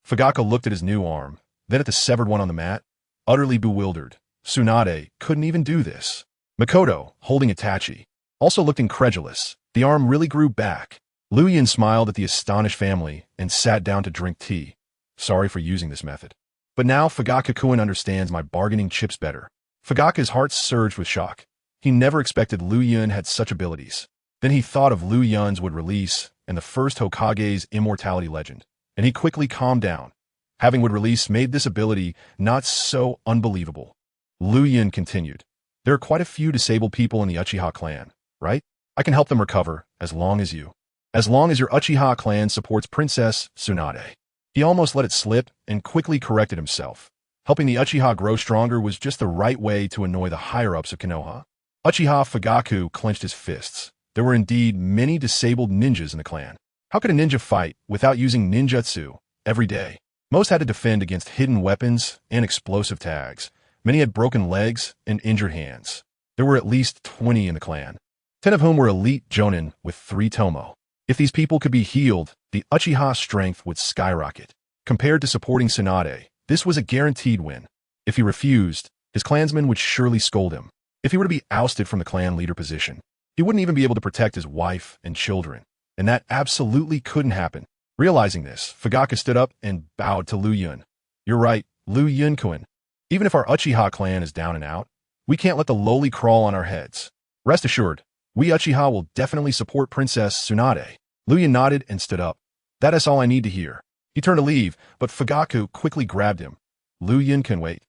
Fugaku looked at his new arm, then at the severed one on the mat, utterly bewildered. Tsunade couldn't even do this. Mikoto, holding Itachi, also looked incredulous. The arm really grew back. Liuyun smiled at the astonished family and sat down to drink tea. "Sorry for using this method. But now Fugaku-kun understands my bargaining chips better." Fugaku's heart surged with shock. He never expected Liuyun had such abilities. Then he thought of Liuyun's would release and the first Hokage's immortality legend, and he quickly calmed down. Having would release made this ability not so unbelievable. Liuyun continued. "There are quite a few disabled people in the Uchiha clan, right? I can help them recover as long as your Uchiha clan supports Princess Tsunade." He almost let it slip and quickly corrected himself. Helping the Uchiha grow stronger was just the right way to annoy the higher-ups of Konoha. Uchiha Fugaku clenched his fists. There were indeed many disabled ninjas in the clan. How could a ninja fight without using ninjutsu every day? Most had to defend against hidden weapons and explosive tags. Many had broken legs and injured hands. There were at least 20 in the clan, 10 of whom were elite jonin with 3-tomo. If these people could be healed, the Uchiha strength would skyrocket. Compared to supporting Tsunade, this was a guaranteed win. If he refused, his clansmen would surely scold him. If he were to be ousted from the clan leader position, He wouldn't even be able to protect his wife and children, and that absolutely couldn't happen. Realizing this, Fugaku stood up and bowed to Liuyun. You're right, Liuyun-kun. Even if our Uchiha clan is down and out, we can't let the lowly crawl on our heads. Rest assured, we Uchiha will definitely support Princess Tsunade. Liuyun nodded and stood up. That is all I need to hear. He turned to leave, but Fugaku quickly grabbed him. Liuyun can wait.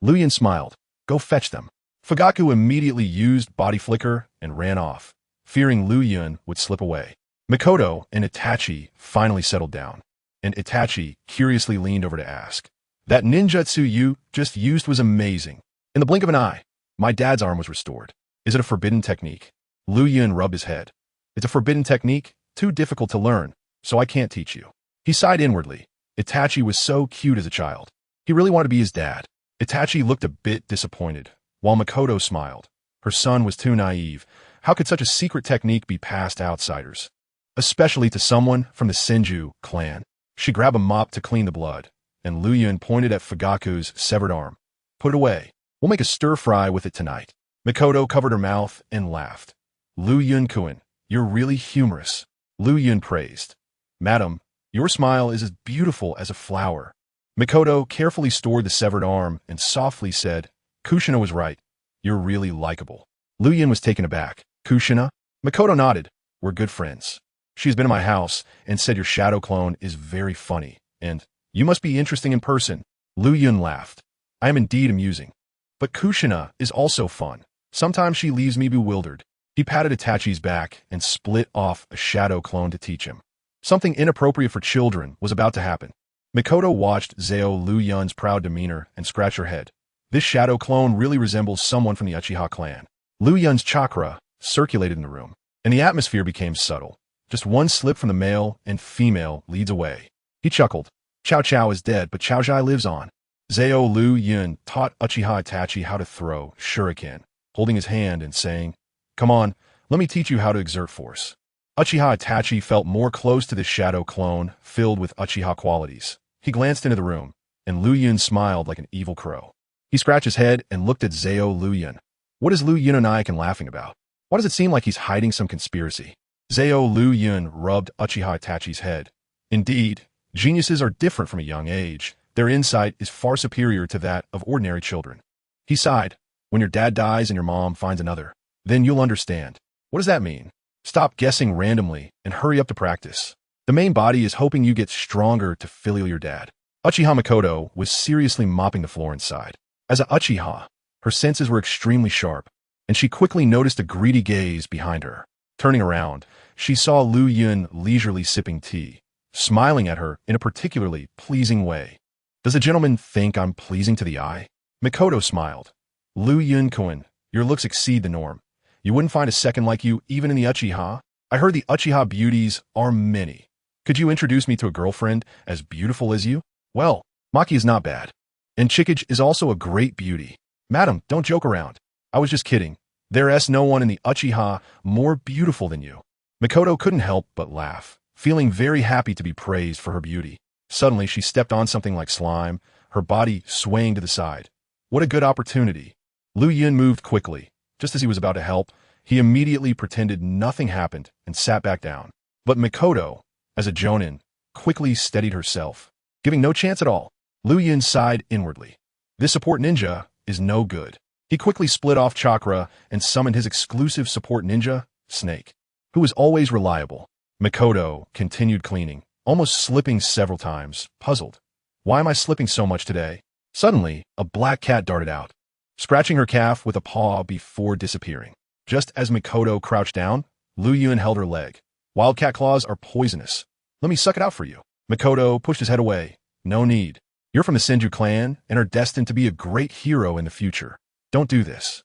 Liuyun smiled. Go fetch them. Fugaku immediately used body flicker and ran off, fearing Liuyun would slip away. Mikoto and Itachi finally settled down, and Itachi curiously leaned over to ask, that ninjutsu you just used was amazing. In the blink of an eye, my dad's arm was restored. Is it a forbidden technique? Liuyun rubbed his head. It's a forbidden technique, too difficult to learn, so I can't teach you. He sighed inwardly. Itachi was so cute as a child. He really wanted to be his dad. Itachi looked a bit disappointed, while Mikoto smiled. Her son was too naive. How could such a secret technique be passed to outsiders? Especially to someone from the Senju clan. She grabbed a mop to clean the blood, and Liuyun pointed at Fugaku's severed arm. Put it away. We'll make a stir-fry with it tonight. Mikoto covered her mouth and laughed. Liuyun-kun, you're really humorous. Liuyun praised. Madam, your smile is as beautiful as a flower. Mikoto carefully stored the severed arm and softly said, Kushina was right. You're really likable. Liuyun was taken aback. Kushina? Mikoto nodded. We're good friends. She's been in my house and said your shadow clone is very funny, and you must be interesting in person. Liuyun laughed. I am indeed amusing. But Kushina is also fun. Sometimes she leaves me bewildered. He patted Itachi's back and split off a shadow clone to teach him. Something inappropriate for children was about to happen. Mikoto watched Zao Liuyun's proud demeanor and scratched her head. This shadow clone really resembles someone from the Uchiha clan. Liuyun's chakra circulated in the room, and the atmosphere became subtle. Just one slip from the male and female leads away. He chuckled. Cao Cao is dead, but Cao Zhai lives on. Zao Liuyun taught Uchiha Itachi how to throw shuriken, holding his hand and saying, Come on, let me teach you how to exert force. Uchiha Itachi felt more close to the shadow clone, filled with Uchiha qualities. He glanced into the room, and Liuyun smiled like an evil crow. He scratched his head and looked at Zao Liuyun. What is Liuyun and I laughing about? Why does it seem like he's hiding some conspiracy? Zao Liuyun rubbed Uchiha Itachi's head. Indeed, geniuses are different from a young age. Their insight is far superior to that of ordinary children. He sighed. When your dad dies and your mom finds another, then you'll understand. What does that mean? Stop guessing randomly and hurry up to practice. The main body is hoping you get stronger to filial your dad. Uchiha Mikoto was seriously mopping the floor inside. As a Uchiha, her senses were extremely sharp, and she quickly noticed a greedy gaze behind her. Turning around, she saw Liuyun leisurely sipping tea, smiling at her in a particularly pleasing way. Does a gentleman think I'm pleasing to the eye? Mikoto smiled. Liuyun-kun, your looks exceed the norm. You wouldn't find a second like you even in the Uchiha? I heard the Uchiha beauties are many. Could you introduce me to a girlfriend as beautiful as you? Well, Maki is not bad. And Chikage is also a great beauty. Madam, don't joke around. I was just kidding. There is no one in the Uchiha more beautiful than you. Mikoto couldn't help but laugh, feeling very happy to be praised for her beauty. Suddenly, she stepped on something like slime, her body swaying to the side. What a good opportunity. Liuyun moved quickly. Just as he was about to help, he immediately pretended nothing happened and sat back down. But Mikoto, as a jonin, quickly steadied herself, giving no chance at all. Liuyun sighed inwardly. This support ninja is no good. He quickly split off chakra and summoned his exclusive support ninja, Snake, who was always reliable. Mikoto continued cleaning, almost slipping several times, puzzled. Why am I slipping so much today? Suddenly, a black cat darted out, scratching her calf with a paw before disappearing. Just as Mikoto crouched down, Liuyun held her leg. Wildcat claws are poisonous. Let me suck it out for you. Mikoto pushed his head away. No need. You're from the Senju clan and are destined to be a great hero in the future. Don't do this.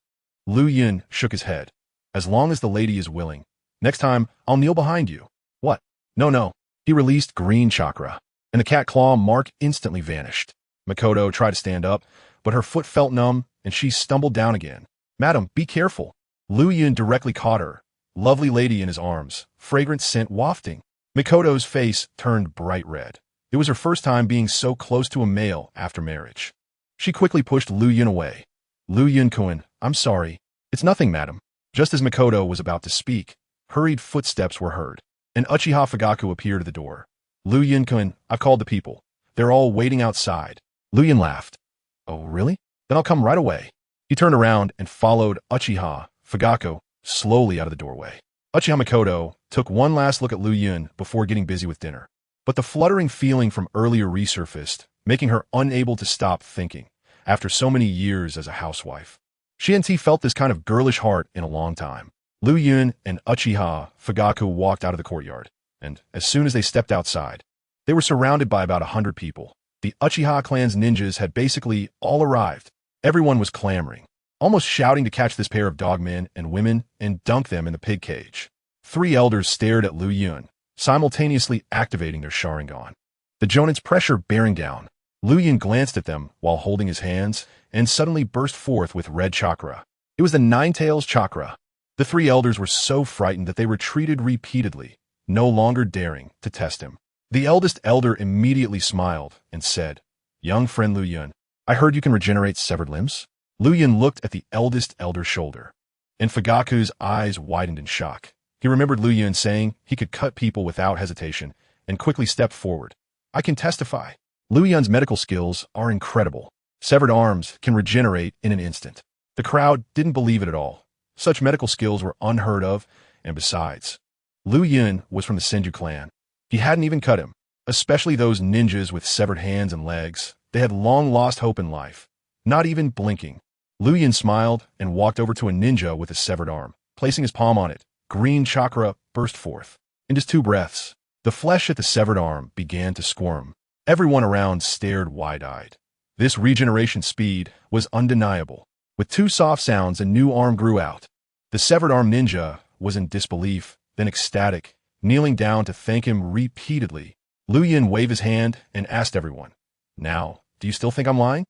Liuyun shook his head. As long as the lady is willing. Next time, I'll kneel behind you. What? No. He released green chakra, and the cat claw mark instantly vanished. Mikoto tried to stand up, but her foot felt numb, and she stumbled down again. Madam, be careful. Liuyun directly caught her, lovely lady in his arms, fragrant scent wafting. Mikoto's face turned bright red. It was her first time being so close to a male after marriage. She quickly pushed Liuyun away. Liuyun-kun, I'm sorry. It's nothing, madam. Just as Makoto was about to speak, hurried footsteps were heard, and Uchiha Fugaku appeared at the door. Liuyun-kun, I've called the people. They're all waiting outside. Liuyun laughed. Oh, really? Then I'll come right away. He turned around and followed Uchiha Fugaku slowly out of the doorway. Uchiha Makoto took one last look at Liuyun before getting busy with dinner. But the fluttering feeling from earlier resurfaced, making her unable to stop thinking, after so many years as a housewife. She hadn't felt this kind of girlish heart in a long time. Liuyun and Uchiha Fugaku walked out of the courtyard, and as soon as they stepped outside, they were surrounded by about 100 people. The Uchiha clan's ninjas had basically all arrived. Everyone was clamoring, almost shouting to catch this pair of dogmen and women and dunk them in the pig cage. 3 elders stared at Liuyun, simultaneously activating their Sharingan. The Jonin's pressure bearing down. Liuyun glanced at them while holding his hands and suddenly burst forth with red chakra. It was the Nine-Tails chakra. The 3 elders were so frightened that they retreated repeatedly, no longer daring to test him. The eldest elder immediately smiled and said, Young friend Liuyun, I heard you can regenerate severed limbs? Liuyun looked at the eldest elder's shoulder, and Fugaku's eyes widened in shock. He remembered Liuyun saying he could cut people without hesitation and quickly stepped forward. I can testify. Liuyun's medical skills are incredible. Severed arms can regenerate in an instant. The crowd didn't believe it at all. Such medical skills were unheard of, and besides, Liuyun was from the Senju clan. He hadn't even cut him, especially those ninjas with severed hands and legs. They had long lost hope in life, not even blinking. Liuyun smiled and walked over to a ninja with a severed arm. Placing his palm on it, green chakra burst forth. In just 2 breaths, the flesh at the severed arm began to squirm. Everyone around stared wide-eyed. This regeneration speed was undeniable. With 2 soft sounds, a new arm grew out. The severed arm ninja was in disbelief, then ecstatic, kneeling down to thank him repeatedly. Liuyun waved his hand and asked everyone, Now, do you still think I'm lying?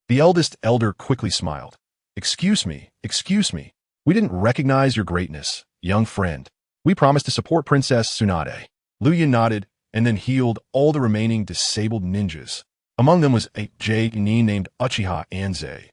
The eldest elder quickly smiled. Excuse me. We didn't recognize your greatness, young friend. We promised to support Princess Tsunade. Liuyun nodded and then healed all the remaining disabled ninjas. Among them was a J-nin named Uchiha Anze.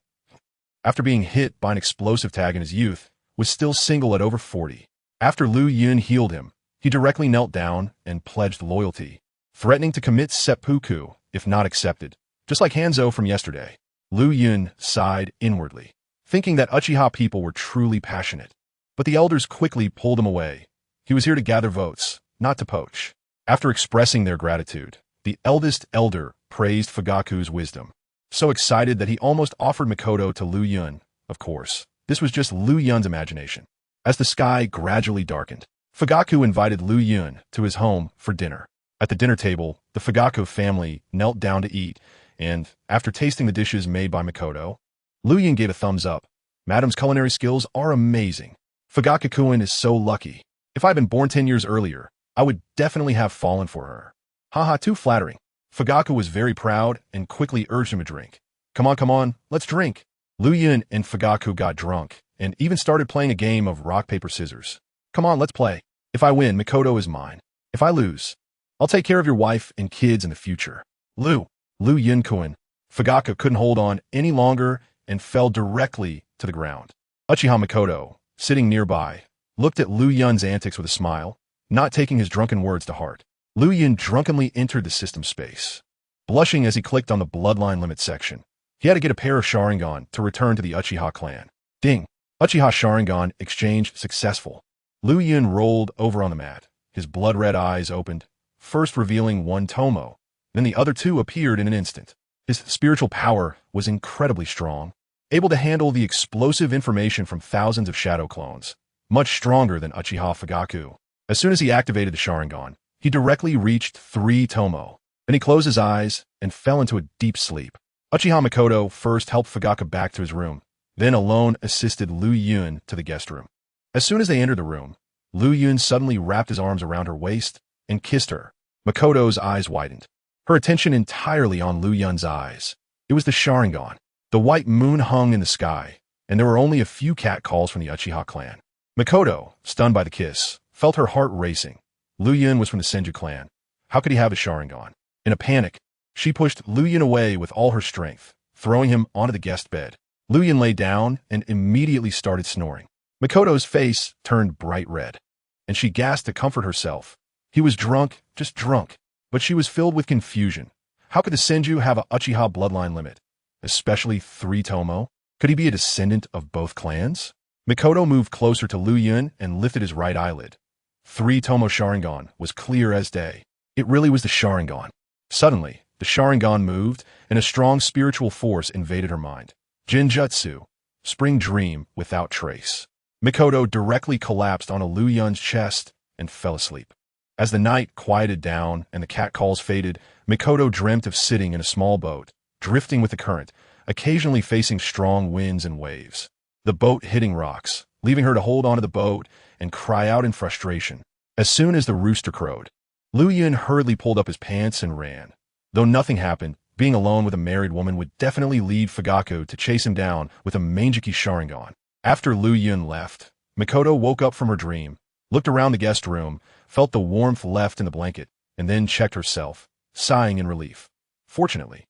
After being hit by an explosive tag in his youth, was still single at over 40. After Liuyun healed him, he directly knelt down and pledged loyalty, threatening to commit seppuku if not accepted, just like Hanzo from yesterday. Liuyun sighed inwardly, thinking that Uchiha people were truly passionate. But the elders quickly pulled him away. He was here to gather votes, not to poach. After expressing their gratitude, the eldest elder praised Fugaku's wisdom, so excited that he almost offered Makoto to Liuyun. Of course, this was just Liuyun's imagination. As the sky gradually darkened, Fugaku invited Liuyun to his home for dinner. At the dinner table, the Fugaku family knelt down to eat, and, after tasting the dishes made by Makoto, Liuyun gave a thumbs up. Madam's culinary skills are amazing. Fugaku-kun is so lucky. If I'd been born 10 years earlier, I would definitely have fallen for her. Haha, too flattering. Fugaku was very proud and quickly urged him to drink. Come on, let's drink. Liuyun and Fugaku got drunk and even started playing a game of rock, paper, scissors. Come on, let's play. If I win, Makoto is mine. If I lose, I'll take care of your wife and kids in the future. Liuyun-kun. Fugaku couldn't hold on any longer and fell directly to the ground. Uchiha Makoto, sitting nearby, looked at Liuyun's antics with a smile, not taking his drunken words to heart. Liuyun drunkenly entered the system space, blushing as he clicked on the bloodline limit section. He had to get a pair of Sharingan to return to the Uchiha clan. Ding! Uchiha Sharingan exchange successful. Liuyun rolled over on the mat. His blood-red eyes opened, first revealing one Tomo, then the other 2 appeared in an instant. His spiritual power was incredibly strong, able to handle the explosive information from thousands of shadow clones, much stronger than Uchiha Fugaku. As soon as he activated the Sharingan, he directly reached 3 Tomo. Then he closed his eyes and fell into a deep sleep. Uchiha Makoto first helped Fugaku back to his room, then alone assisted Liuyun to the guest room. As soon as they entered the room, Liuyun suddenly wrapped his arms around her waist and kissed her. Makoto's eyes widened, her attention entirely on Liuyun's eyes. It was the Sharingan. The white moon hung in the sky, and there were only a few cat calls from the Uchiha clan. Makoto, stunned by the kiss, felt her heart racing. Liuyun was from the Senju clan. How could he have a Sharingan? In a panic, she pushed Liuyun away with all her strength, throwing him onto the guest bed. Liuyun lay down and immediately started snoring. Makoto's face turned bright red, and she gasped to comfort herself. He was drunk, just drunk, but she was filled with confusion. How could the Senju have a Uchiha bloodline limit? Especially 3 Tomo? Could he be a descendant of both clans? Makoto moved closer to Liuyun and lifted his right eyelid. 3 Tomo Sharingan was clear as day. It really was the Sharingan. Suddenly, the Sharingan moved, and a strong spiritual force invaded her mind. Jinjutsu, spring dream without trace. Makoto directly collapsed onto Liuyun's chest and fell asleep. As the night quieted down and the catcalls faded, Makoto dreamt of sitting in a small boat, drifting with the current, occasionally facing strong winds and waves. The boat hitting rocks, leaving her to hold onto the boat and cry out in frustration. As soon as the rooster crowed, Liuyun hurriedly pulled up his pants and ran. Though nothing happened, being alone with a married woman would definitely lead Fugaku to chase him down with a Mangeki Sharingan. After Liuyun left, Makoto woke up from her dream, looked around the guest room, felt the warmth left in the blanket, and then checked herself, sighing in relief. Fortunately,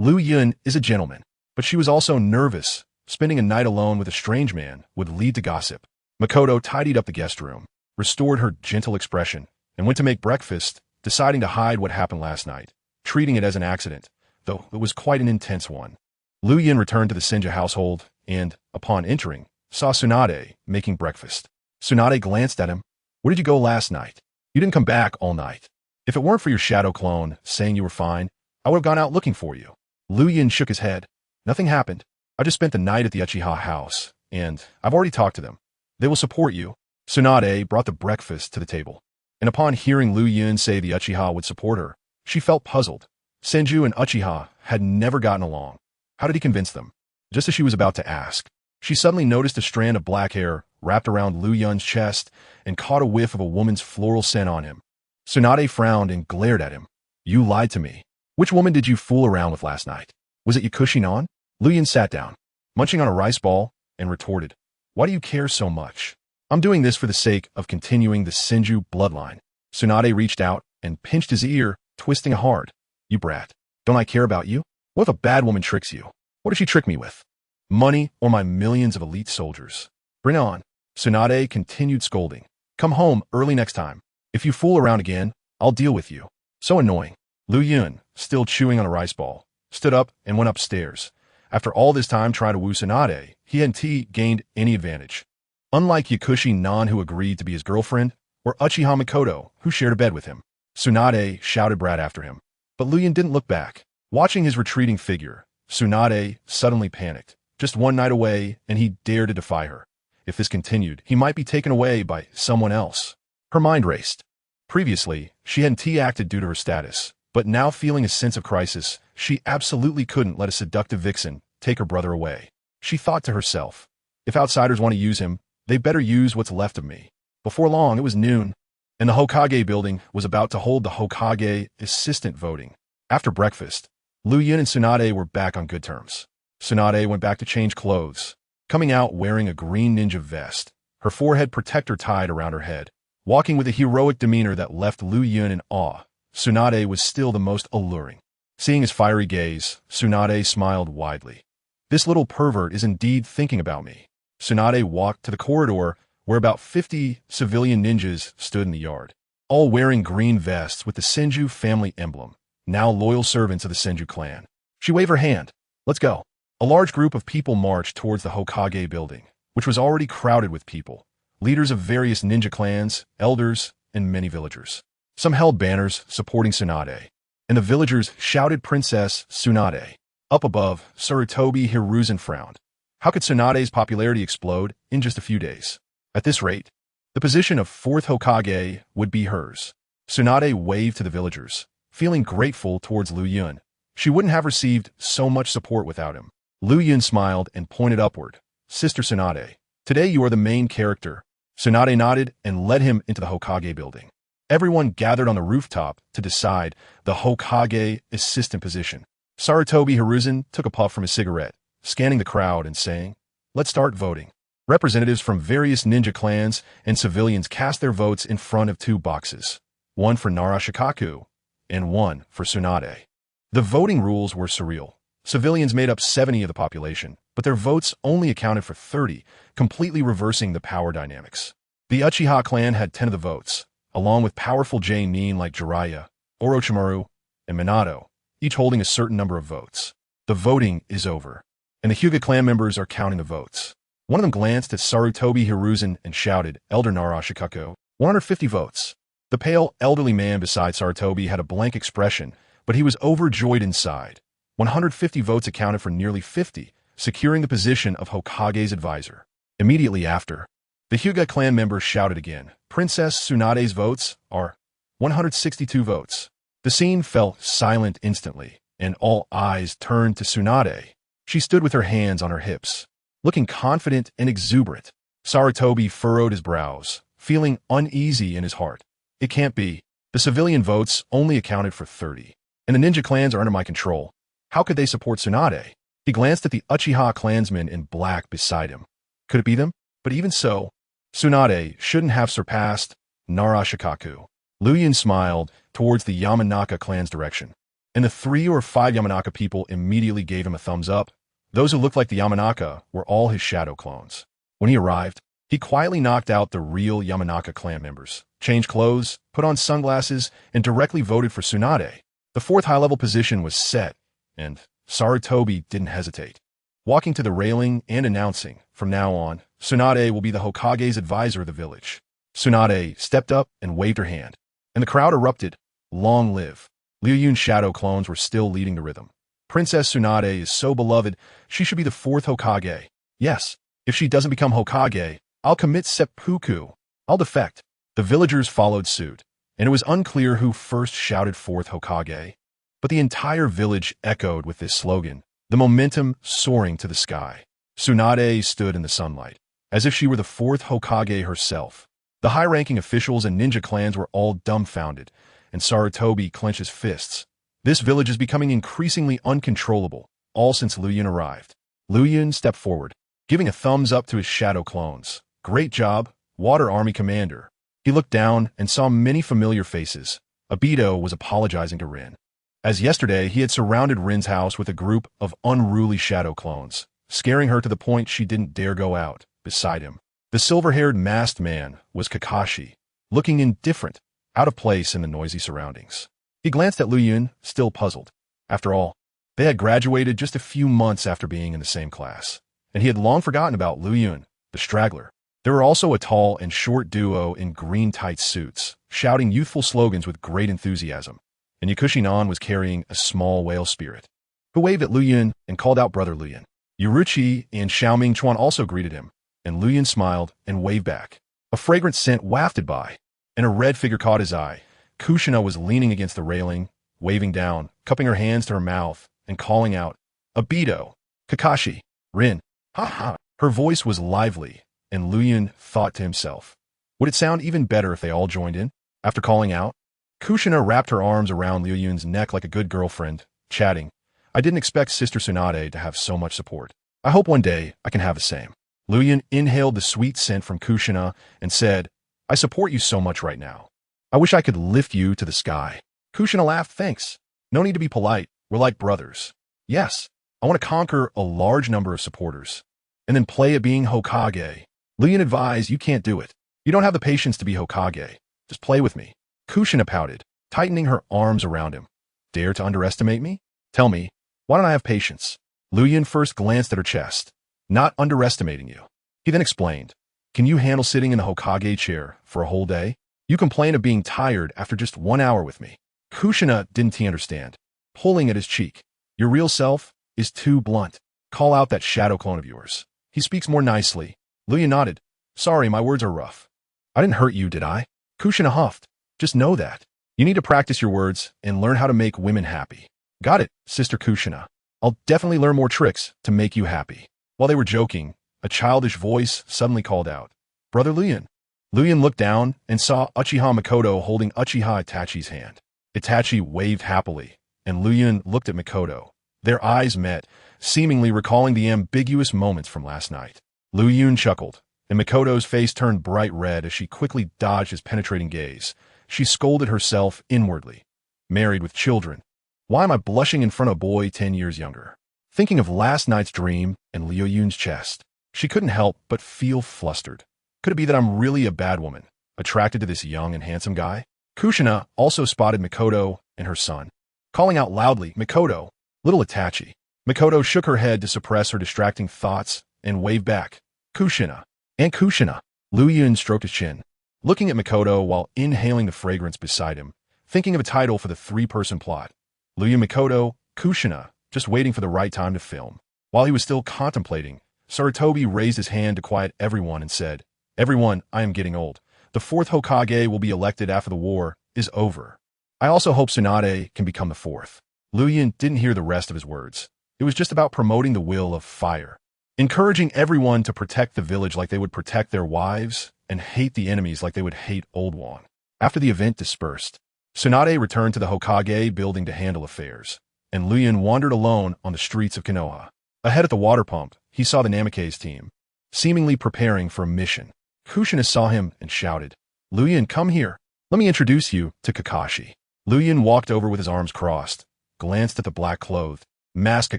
Liuyun is a gentleman, but she was also nervous. Spending a night alone with a strange man would lead to gossip. Makoto tidied up the guest room, restored her gentle expression, and went to make breakfast, deciding to hide what happened last night, treating it as an accident, though it was quite an intense one. Liuyun returned to the Senju household and, upon entering, saw Tsunade making breakfast. Tsunade glanced at him. "Where did you go last night? You didn't come back all night. If it weren't for your shadow clone saying you were fine, I would have gone out looking for you." Liuyun shook his head. "Nothing happened. I just spent the night at the Uchiha house, and I've already talked to them. They will support you." Tsunade brought the breakfast to the table, and upon hearing Liuyun say the Uchiha would support her, she felt puzzled. Senju and Uchiha had never gotten along. How did he convince them? Just as she was about to ask, she suddenly noticed a strand of black hair wrapped around Liuyun's chest and caught a whiff of a woman's floral scent on him. Tsunade frowned and glared at him. "You lied to me. Which woman did you fool around with last night? Was it Yakushinon?" Liuyun sat down, munching on a rice ball, and retorted, "Why do you care so much? I'm doing this for the sake of continuing the Senju bloodline." Tsunade reached out and pinched his ear, twisting it hard. "You brat. Don't I care about you? What if a bad woman tricks you? What does she trick me with? Money or my millions of elite soldiers? Bring it on." Tsunade continued scolding. "Come home early next time. If you fool around again, I'll deal with you." So annoying. Liuyun, still chewing on a rice ball, stood up and went upstairs. After all this time trying to woo Tsunade, he hadn't gained any advantage. Unlike Yakushinon, who agreed to be his girlfriend, or Uchiha Makoto, who shared a bed with him. Tsunade shouted brat after him, but Liuyun didn't look back. Watching his retreating figure, Tsunade suddenly panicked. Just one night away, and he dared to defy her. If this continued, he might be taken away by someone else. Her mind raced. Previously, she hadn't acted due to her status, but now feeling a sense of crisis, she absolutely couldn't let a seductive vixen take her brother away. She thought to herself, if outsiders want to use him, they better use what's left of me. Before long, it was noon, and the Hokage building was about to hold the Hokage assistant voting. After breakfast, Liuyun and Tsunade were back on good terms. Tsunade went back to change clothes, coming out wearing a green ninja vest, her forehead protector tied around her head, walking with a heroic demeanor that left Liuyun in awe. Tsunade was still the most alluring. Seeing his fiery gaze, Tsunade smiled widely. This little pervert is indeed thinking about me. Tsunade walked to the corridor where about 50 civilian ninjas stood in the yard, all wearing green vests with the Senju family emblem, now loyal servants of the Senju clan. She waved her hand. "Let's go." A large group of people marched towards the Hokage building, which was already crowded with people, leaders of various ninja clans, elders, and many villagers. Some held banners supporting Tsunade, and the villagers shouted Princess Tsunade. Up above, Sarutobi Hiruzen frowned. How could Tsunade's popularity explode in just a few days? At this rate, the position of 4th Hokage would be hers. Tsunade waved to the villagers, feeling grateful towards Liuyun. She wouldn't have received so much support without him. Liuyun smiled and pointed upward. "Sister Tsunade, today you are the main character." Tsunade nodded and led him into the Hokage building. Everyone gathered on the rooftop to decide the Hokage assistant position. Sarutobi Hiruzen took a puff from his cigarette, scanning the crowd and saying, "Let's start voting." Representatives from various ninja clans and civilians cast their votes in front of 2 boxes, one for Narashikaku and one for Tsunade. The voting rules were surreal. Civilians made up 70 of the population, but their votes only accounted for 30, completely reversing the power dynamics. The Uchiha clan had 10 of the votes, along with powerful Nin like Jiraiya, Orochimaru, and Minato, each holding a certain number of votes. The voting is over, and the Hyuga clan members are counting the votes. One of them glanced at Sarutobi Hiruzen and shouted, "Elder Narashikaku, 150 votes." The pale, elderly man beside Sarutobi had a blank expression, but he was overjoyed inside. 150 votes accounted for nearly 50, securing the position of Hokage's advisor. Immediately after, the Hyuga clan members shouted again, "Princess Tsunade's votes are 162 votes." The scene fell silent instantly, and all eyes turned to Tsunade. She stood with her hands on her hips, looking confident and exuberant. Sarutobi furrowed his brows, feeling uneasy in his heart. It can't be. The civilian votes only accounted for 30, and the ninja clans are under my control. How could they support Tsunade? He glanced at the Uchiha clansmen in black beside him. Could it be them? But even so, Tsunade shouldn't have surpassed Narashikaku. Liuyun smiled towards the Yamanaka clan's direction, and the 3 or 5 Yamanaka people immediately gave him a thumbs up. Those who looked like the Yamanaka were all his shadow clones. When he arrived, he quietly knocked out the real Yamanaka clan members, changed clothes, put on sunglasses, and directly voted for Tsunade. The 4th high-level position was set, and Sarutobi didn't hesitate, walking to the railing and announcing, "From now on, Tsunade will be the Hokage's advisor of the village." Tsunade stepped up and waved her hand, and the crowd erupted. Long live. Liuyun's shadow clones were still leading the rhythm. Princess Tsunade is so beloved, she should be the 4th Hokage. Yes, if she doesn't become Hokage, I'll commit seppuku. I'll defect. The villagers followed suit, and it was unclear who first shouted 4th Hokage. But the entire village echoed with this slogan, the momentum soaring to the sky. Tsunade stood in the sunlight, as if she were the 4th Hokage herself. The high-ranking officials and ninja clans were all dumbfounded, and Sarutobi clenched his fists. This village is becoming increasingly uncontrollable, all since Liuyun arrived. Liuyun stepped forward, giving a thumbs up to his shadow clones. "Great job, Water Army Commander." He looked down and saw many familiar faces. Obito was apologizing to Rin. As yesterday, he had surrounded Rin's house with a group of unruly shadow clones, scaring her to the point she didn't dare go out. Beside him, the silver-haired masked man was Kakashi, looking indifferent, out of place in the noisy surroundings. He glanced at Liuyun, still puzzled. After all, they had graduated just a few months after being in the same class, and he had long forgotten about Liuyun, the straggler. There were also a tall and short duo in green tight suits, shouting youthful slogans with great enthusiasm, and Yakushinan was carrying a small whale spirit, who waved at Liuyun and called out Brother Liuyun. Yuruchi and Xiaoming Chuan also greeted him, and Liuyun smiled and waved back. A fragrant scent wafted by, and a red figure caught his eye. Kushina was leaning against the railing, waving down, cupping her hands to her mouth, and calling out, "Obito, Kakashi, Rin, ha ha." Her voice was lively, and Liuyun thought to himself, would it sound even better if they all joined in? After calling out, Kushina wrapped her arms around Liuyun's neck like a good girlfriend, chatting, "I didn't expect Sister Tsunade to have so much support. I hope one day I can have the same." Liuyun inhaled the sweet scent from Kushina and said, "I support you so much right now. I wish I could lift you to the sky." Kushina laughed, "Thanks. No need to be polite. We're like brothers." "Yes, I want to conquer a large number of supporters, and then play at being Hokage." Liuyun advised, "You can't do it. You don't have the patience to be Hokage. Just play with me." Kushina pouted, tightening her arms around him. "Dare to underestimate me? Tell me, why don't I have patience?" Liuyun first glanced at her chest. "Not underestimating you." He then explained, "Can you handle sitting in the Hokage chair for a whole day? You complain of being tired after just 1 hour with me." Kushina didn't he understand, pulling at his cheek. "Your real self is too blunt. Call out that shadow clone of yours. He speaks more nicely." Liuyun nodded. "Sorry, my words are rough." "I didn't hurt you, did I?" Kushina huffed. "Just know that. You need to practice your words and learn how to make women happy." "Got it, Sister Kushina. I'll definitely learn more tricks to make you happy." While they were joking, a childish voice suddenly called out, "Brother Liuyun." Liuyun looked down and saw Uchiha Mikoto holding Uchiha Itachi's hand. Itachi waved happily, and Liuyun looked at Mikoto. Their eyes met, seemingly recalling the ambiguous moments from last night. Liuyun chuckled, and Mikoto's face turned bright red as she quickly dodged his penetrating gaze. She scolded herself inwardly. Married with children. Why am I blushing in front of a boy 10 years younger? thinking of last night's dream and Liuyun's chest. She couldn't help but feel flustered. Could it be that I'm really a bad woman, attracted to this young and handsome guy? Kushina also spotted Mikoto and her son, calling out loudly, "Mikoto, little Itachi." Mikoto shook her head to suppress her distracting thoughts and waved back, "Kushina." "And Kushina." Liuyun stroked his chin, looking at Mikoto while inhaling the fragrance beside him, thinking of a title for the three-person plot. Liuyun, Mikoto, Kushina, just waiting for the right time to film. While he was still contemplating, Sarutobi raised his hand to quiet everyone and said, "Everyone, I am getting old. The fourth Hokage will be elected after the war is over. I also hope Tsunade can become the fourth." Liuyun didn't hear the rest of his words. It was just about promoting the will of fire, encouraging everyone to protect the village like they would protect their wives and hate the enemies like they would hate Old Wan. After the event dispersed, Tsunade returned to the Hokage building to handle affairs, and Liuyun wandered alone on the streets of Konoha. Ahead at the water pump, he saw the Namikaze team, seemingly preparing for a mission. Kushina saw him and shouted, "Liuyun, come here. Let me introduce you to Kakashi." Liuyun walked over with his arms crossed, glanced at the black-clothed, masked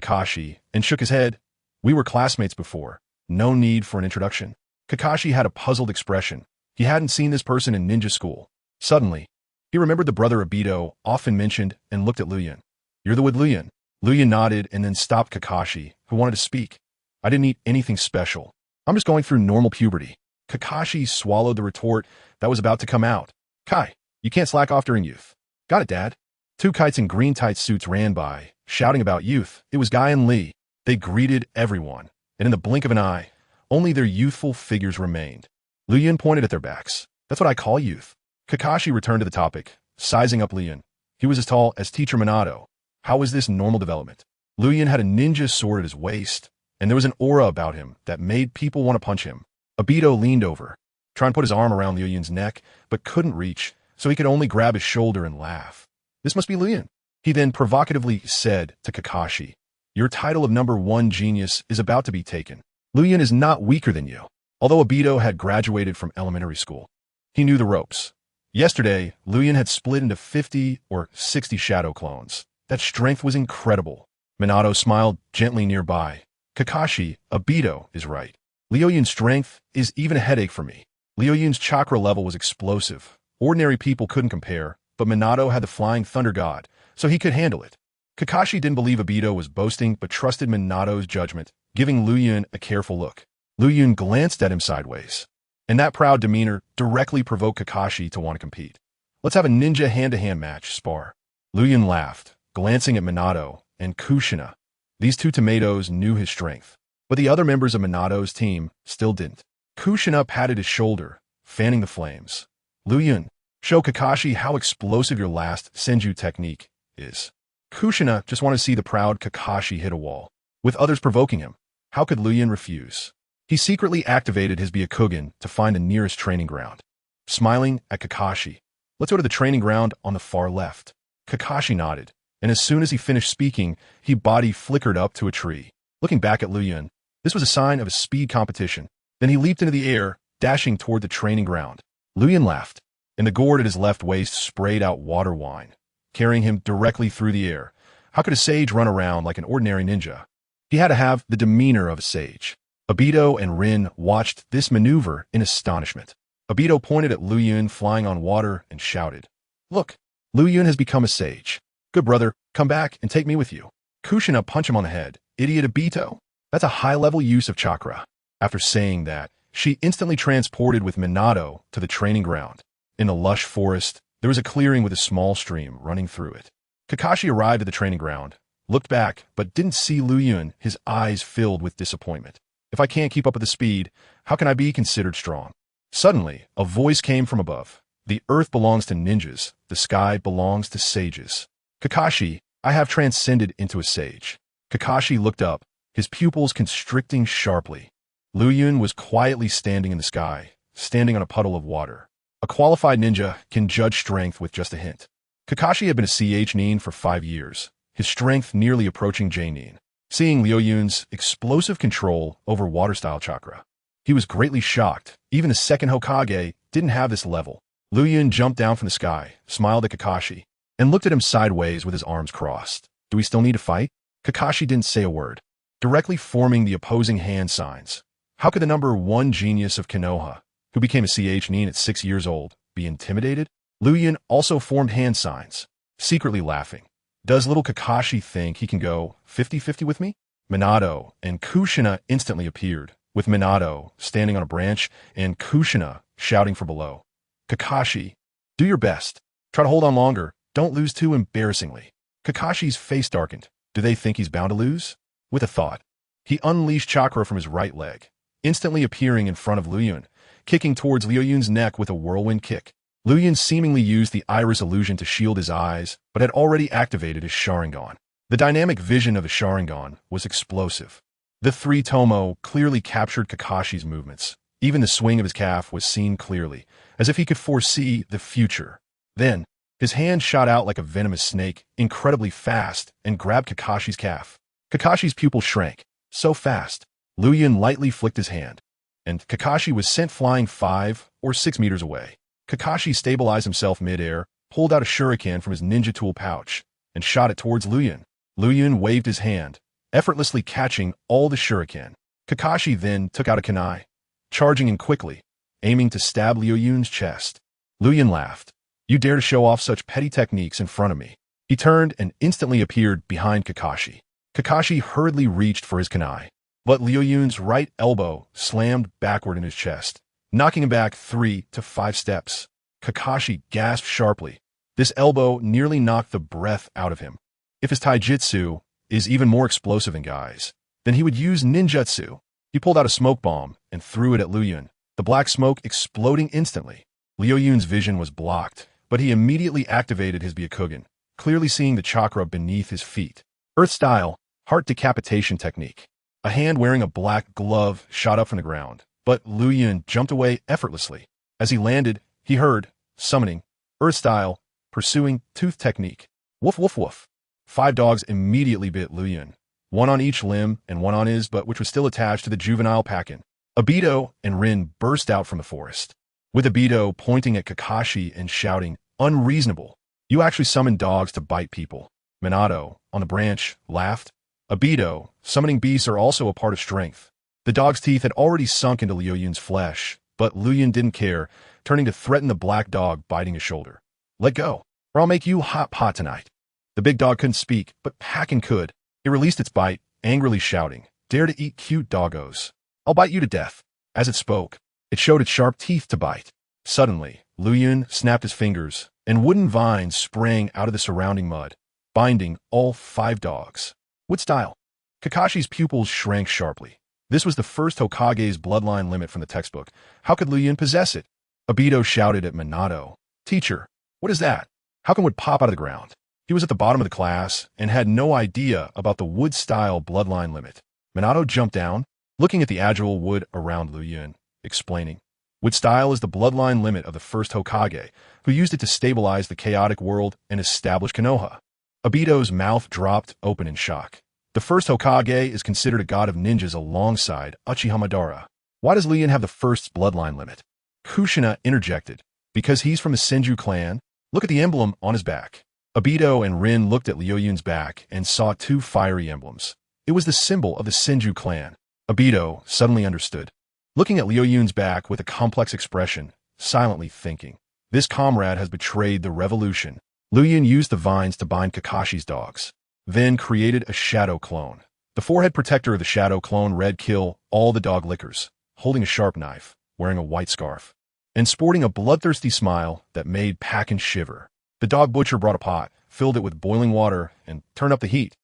Kakashi, and shook his head. "We were classmates before. No need for an introduction." Kakashi had a puzzled expression. He hadn't seen this person in ninja school. Suddenly, he remembered the brother Obito often mentioned and looked at Liuyun. "You're the wood Liuyun." Liuyun nodded and then stopped Kakashi, who wanted to speak. "I didn't eat anything special. I'm just going through normal puberty." Kakashi swallowed the retort that was about to come out. "Kai, you can't slack off during youth." "Got it, Dad." Two kites in green tight suits ran by, shouting about youth. It was Guy and Lee. They greeted everyone, and in the blink of an eye, only their youthful figures remained. Liuyun pointed at their backs. "That's what I call youth." Kakashi returned to the topic, sizing up Liuyun. He was as tall as Teacher Minato. How was this normal development? Liuyun had a ninja sword at his waist, and there was an aura about him that made people want to punch him. Obito leaned over, trying to put his arm around Liuyun's neck, but couldn't reach, so he could only grab his shoulder and laugh. "This must be Liuyun." He then provocatively said to Kakashi, "Your title of #1 genius is about to be taken. Liuyun is not weaker than you." Although Obito had graduated from elementary school, he knew the ropes. Yesterday, Liuyun had split into 50 or 60 shadow clones. That strength was incredible. Minato smiled gently nearby. "Kakashi, Obito is right. Liuyun's strength is even a headache for me." Liuyun's chakra level was explosive. Ordinary people couldn't compare, but Minato had the flying thunder god, so he could handle it. Kakashi didn't believe Obito was boasting, but trusted Minato's judgment, giving Liuyun a careful look. Liuyun glanced at him sideways, and that proud demeanor directly provoked Kakashi to want to compete. "Let's have a ninja hand-to-hand match, spar." Liuyun laughed, glancing at Minato and Kushina. These two tomatoes knew his strength, but the other members of Minato's team still didn't. Kushina patted his shoulder, fanning the flames. "Liuyun, show Kakashi how explosive your last Senju technique is." Kushina just wanted to see the proud Kakashi hit a wall, with others provoking him. How could Liuyun refuse? He secretly activated his Byakugan to find the nearest training ground. Smiling at Kakashi, "Let's go to the training ground on the far left." Kakashi nodded, and as soon as he finished speaking, his body flickered up to a tree. Looking back at Liuyun, this was a sign of a speed competition. Then he leaped into the air, dashing toward the training ground. Liuyun laughed, and the gourd at his left waist sprayed out water wine, carrying him directly through the air. How could a sage run around like an ordinary ninja? He had to have the demeanor of a sage. Obito and Rin watched this maneuver in astonishment. Obito pointed at Liuyun flying on water and shouted, "Look, Liuyun has become a sage. Good brother, come back and take me with you." Kushina punched him on the head. "Idiot Obito. That's a high-level use of chakra." After saying that, she instantly transported with Minato to the training ground. In the lush forest, there was a clearing with a small stream running through it. Kakashi arrived at the training ground, looked back, but didn't see Liuyun, his eyes filled with disappointment. "If I can't keep up with the speed, how can I be considered strong?" Suddenly, a voice came from above. "The earth belongs to ninjas. The sky belongs to sages." "Kakashi, I have transcended into a sage." Kakashi looked up, his pupils constricting sharply. Liuyun was quietly standing in the sky, standing on a puddle of water. A qualified ninja can judge strength with just a hint. Kakashi had been a CH Nin for 5 years, his strength nearly approaching J Nin. Seeing Liuyun's explosive control over water-style chakra, he was greatly shocked. Even the second Hokage didn't have this level. Liuyun jumped down from the sky, smiled at Kakashi, and looked at him sideways with his arms crossed. "Do we still need to fight?" Kakashi didn't say a word. directly forming the opposing hand signs. How could the number one genius of Konoha, who became a nin at 6 years old, be intimidated? Liuyun also formed hand signs, secretly laughing. Does little Kakashi think he can go 50-50 with me? Minato and Kushina instantly appeared, with Minato standing on a branch and Kushina shouting from below. Kakashi, do your best. Try to hold on longer. Don't lose too embarrassingly. Kakashi's face darkened. Do they think he's bound to lose? With a thought, he unleashed chakra from his right leg, instantly appearing in front of Liuyun, kicking towards Liuyun's neck with a whirlwind kick. Liuyun seemingly used the iris illusion to shield his eyes, but had already activated his Sharingan. The dynamic vision of the Sharingan was explosive. The three Tomo clearly captured Kakashi's movements. Even the swing of his calf was seen clearly, as if he could foresee the future. Then, his hand shot out like a venomous snake, incredibly fast, and grabbed Kakashi's calf. Kakashi's pupil shrank, so fast. Liuyun lightly flicked his hand, and Kakashi was sent flying 5 or 6 meters away. Kakashi stabilized himself mid-air, pulled out a shuriken from his ninja tool pouch, and shot it towards Liuyun. Liuyun waved his hand, effortlessly catching all the shuriken. Kakashi then took out a kunai, charging in quickly, aiming to stab Liuyun's chest. Liuyun laughed. You dare to show off such petty techniques in front of me. He turned and instantly appeared behind Kakashi. Kakashi hurriedly reached for his kunai, but Liuyun's right elbow slammed backward in his chest, knocking him back 3 to 5 steps. Kakashi gasped sharply. This elbow nearly knocked the breath out of him. If his taijutsu is even more explosive in guise, then he would use ninjutsu. He pulled out a smoke bomb and threw it at Liuyun, the black smoke exploding instantly. Liuyun's vision was blocked, but he immediately activated his Byakugan, clearly seeing the chakra beneath his feet. Earth-style, heart decapitation technique. A hand wearing a black glove shot up from the ground, but Liuyun jumped away effortlessly. As he landed, he heard, summoning, Earth-style, pursuing tooth technique. Woof woof woof. 5 dogs immediately bit Liuyun, one on each limb and one on his butt, which was still attached to the juvenile Pakin. Obito and Rin burst out from the forest, with Obito pointing at Kakashi and shouting, unreasonable. You actually summoned dogs to bite people. Minato, on the branch, laughed. Obito, summoning beasts are also a part of strength. The dog's teeth had already sunk into Liuyun's flesh, but Liuyun didn't care, turning to threaten the black dog biting his shoulder. Let go, or I'll make you hot pot tonight. The big dog couldn't speak, but Pakin could. It released its bite, angrily shouting, dare to eat cute doggos. I'll bite you to death. As it spoke, it showed its sharp teeth to bite. Suddenly, Liuyun snapped his fingers, and wooden vines sprang out of the surrounding mud, binding all 5 dogs. What style? Kakashi's pupils shrank sharply. This was the first Hokage's bloodline limit from the textbook. How could Liuyun possess it? Obito shouted at Minato. Teacher, what is that? How come wood pop out of the ground? He was at the bottom of the class and had no idea about the wood-style bloodline limit. Minato jumped down, looking at the agile wood around Liuyun, explaining. Wood style is the bloodline limit of the first Hokage, who used it to stabilize the chaotic world and establish Konoha. Obito's mouth dropped open in shock. The first Hokage is considered a god of ninjas alongside Uchiha Madara. Why does Liuyun have the first bloodline limit? Kushina interjected. Because he's from the Senju clan. Look at the emblem on his back. Obito and Rin looked at Liuyun's back and saw 2 fiery emblems. It was the symbol of the Senju clan. Obito suddenly understood, looking at Liuyun's back with a complex expression, silently thinking, this comrade has betrayed the revolution. Liuyun used the vines to bind Kakashi's dogs, then created a shadow clone. The forehead protector of the shadow clone read kill all the dog lickers, holding a sharp knife, wearing a white scarf, and sporting a bloodthirsty smile that made Pakin shiver. The dog butcher brought a pot, filled it with boiling water, and turned up the heat.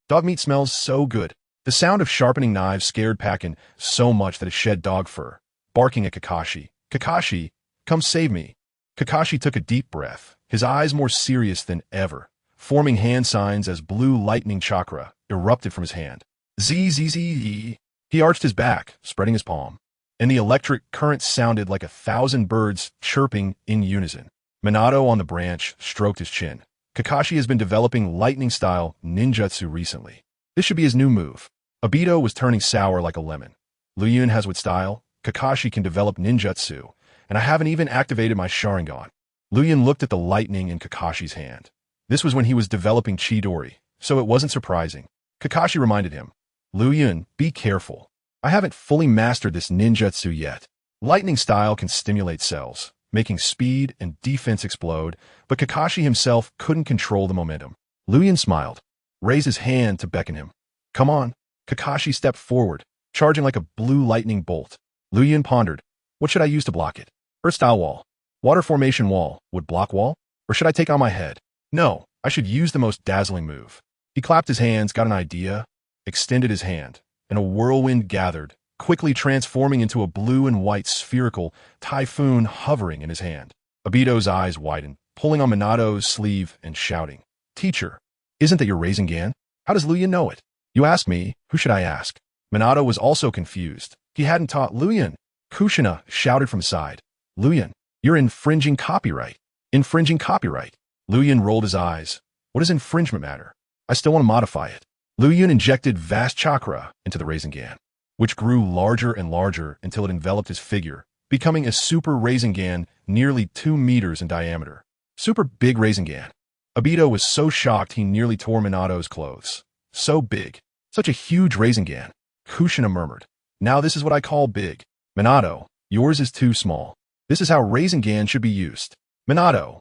Dog meat smells so good. The sound of sharpening knives scared Pakin so much that it shed dog fur, barking at Kakashi. Kakashi, come save me. Kakashi took a deep breath, his eyes more serious than ever, forming hand signs as blue lightning chakra erupted from his hand. Z. He arched his back, spreading his palm, and the electric current sounded like 1,000 birds chirping in unison. Minato on the branch stroked his chin. Kakashi has been developing lightning-style ninjutsu recently. This should be his new move. Obito was turning sour like a lemon. Liuyun has what style? Kakashi can develop ninjutsu, and I haven't even activated my Sharingan. Liuyun looked at the lightning in Kakashi's hand. This was when he was developing Chidori, so it wasn't surprising. Kakashi reminded him, Liuyun, be careful. I haven't fully mastered this ninjutsu yet. Lightning style can stimulate cells, making speed and defense explode, but Kakashi himself couldn't control the momentum. Liuyun smiled, raised his hand to beckon him. Come on. Kakashi stepped forward, charging like a blue lightning bolt. Liuyun pondered. What should I use to block it? Earth-style wall. Water formation wall. Would block wall? Or should I take on my head? No, I should use the most dazzling move. He clapped his hands, got an idea, extended his hand, and a whirlwind gathered, quickly transforming into a blue and white spherical typhoon hovering in his hand. Obito's eyes widened, pulling on Minato's sleeve and shouting, Teacher, isn't that your Rasengan? How does Liuyun know it? You ask me, who should I ask? Minato was also confused. He hadn't taught Liuyun. Kushina shouted from side. Liuyun, you're infringing copyright. Infringing copyright. Liuyun rolled his eyes. What does infringement matter? I still want to modify it. Liuyun injected vast chakra into the Rasengan, which grew larger and larger until it enveloped his figure, becoming a super Rasengan nearly 2 meters in diameter. Super big Rasengan. Obito was so shocked he nearly tore Minato's clothes. So big. Such a huge Rasengan. Kushina murmured. Now this is what I call big. Minato, yours is too small. This is how Rasengan should be used. Minato.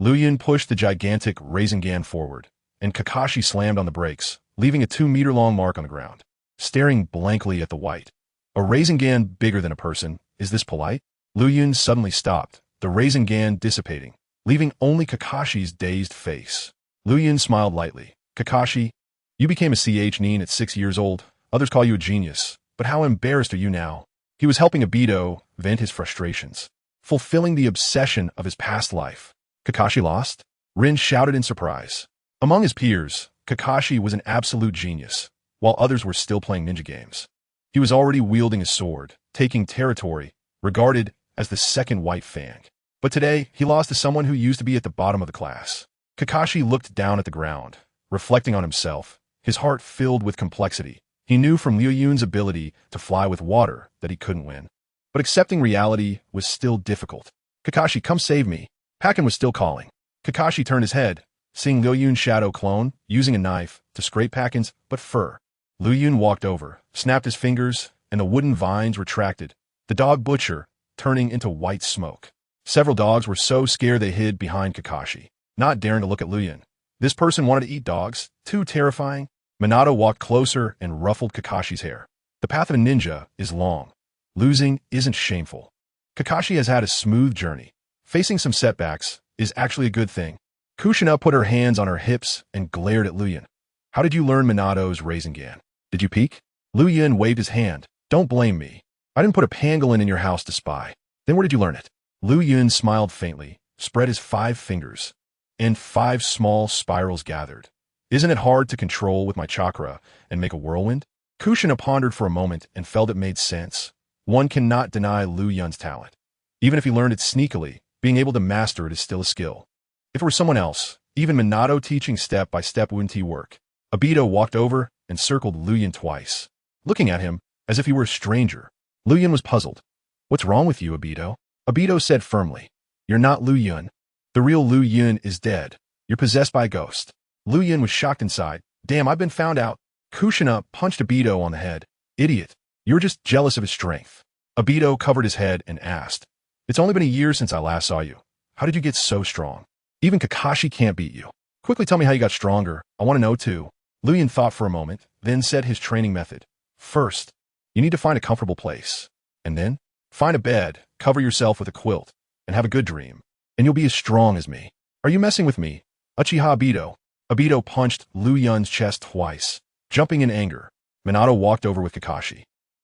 Liuyun pushed the gigantic Rasengan forward, and Kakashi slammed on the brakes, leaving a 2-meter-long mark on the ground, staring blankly at the white. A Rasengan bigger than a person. Is this polite? Liuyun suddenly stopped, the Rasengan dissipating, leaving only Kakashi's dazed face. Liuyun smiled lightly. Kakashi, you became a nin at 6 years old. Others call you a genius. But how embarrassed are you now? He was helping Obito vent his frustrations, fulfilling the obsession of his past life. Kakashi lost? Rin shouted in surprise. Among his peers, Kakashi was an absolute genius, while others were still playing ninja games. He was already wielding a sword, taking territory, regarded as the second White Fang. But today, he lost to someone who used to be at the bottom of the class. Kakashi looked down at the ground, reflecting on himself, his heart filled with complexity. He knew from Liuyun's ability to fly with water that he couldn't win. But accepting reality was still difficult. Kakashi, come save me. Pakken was still calling. Kakashi turned his head, seeing Liuyun's shadow clone, using a knife to scrape Pakken's but fur. Liuyun walked over, snapped his fingers, and the wooden vines retracted, the dog butcher turning into white smoke. Several dogs were so scared they hid behind Kakashi, not daring to look at Liuyun. This person wanted to eat dogs, too terrifying. Minato walked closer and ruffled Kakashi's hair. The path of a ninja is long. Losing isn't shameful. Kakashi has had a smooth journey. Facing some setbacks is actually a good thing. Kushina put her hands on her hips and glared at Liuyun. How did you learn Minato's Rasengan? Did you peek? Liuyun waved his hand. Don't blame me. I didn't put a pangolin in your house to spy. Then where did you learn it? Liuyun smiled faintly, spread his 5 fingers, and 5 small spirals gathered. Isn't it hard to control with my chakra and make a whirlwind? Kushina pondered for a moment and felt it made sense. One cannot deny Liuyun's talent. Even if he learned it sneakily, being able to master it is still a skill. If it were someone else, even Minato teaching step by step wouldn't work. Obito walked over and circled Liuyun twice, looking at him as if he were a stranger. Liuyun was puzzled. What's wrong with you, Obito? Obito said firmly. You're not Liuyun. The real Liuyun is dead. You're possessed by a ghost. Liuyun was shocked inside. Damn, I've been found out. Kushina punched Obito on the head. Idiot. You're just jealous of his strength. Obito covered his head and asked. It's only been a year since I last saw you. How did you get so strong? Even Kakashi can't beat you. Quickly tell me how you got stronger. I want to know too. Liuyun thought for a moment, then said his training method. First, you need to find a comfortable place. And then, find a bed, cover yourself with a quilt, and have a good dream. And you'll be as strong as me. Are you messing with me? Uchiha Obito. Obito punched Liuyun's chest twice, jumping in anger. Minato walked over with Kakashi,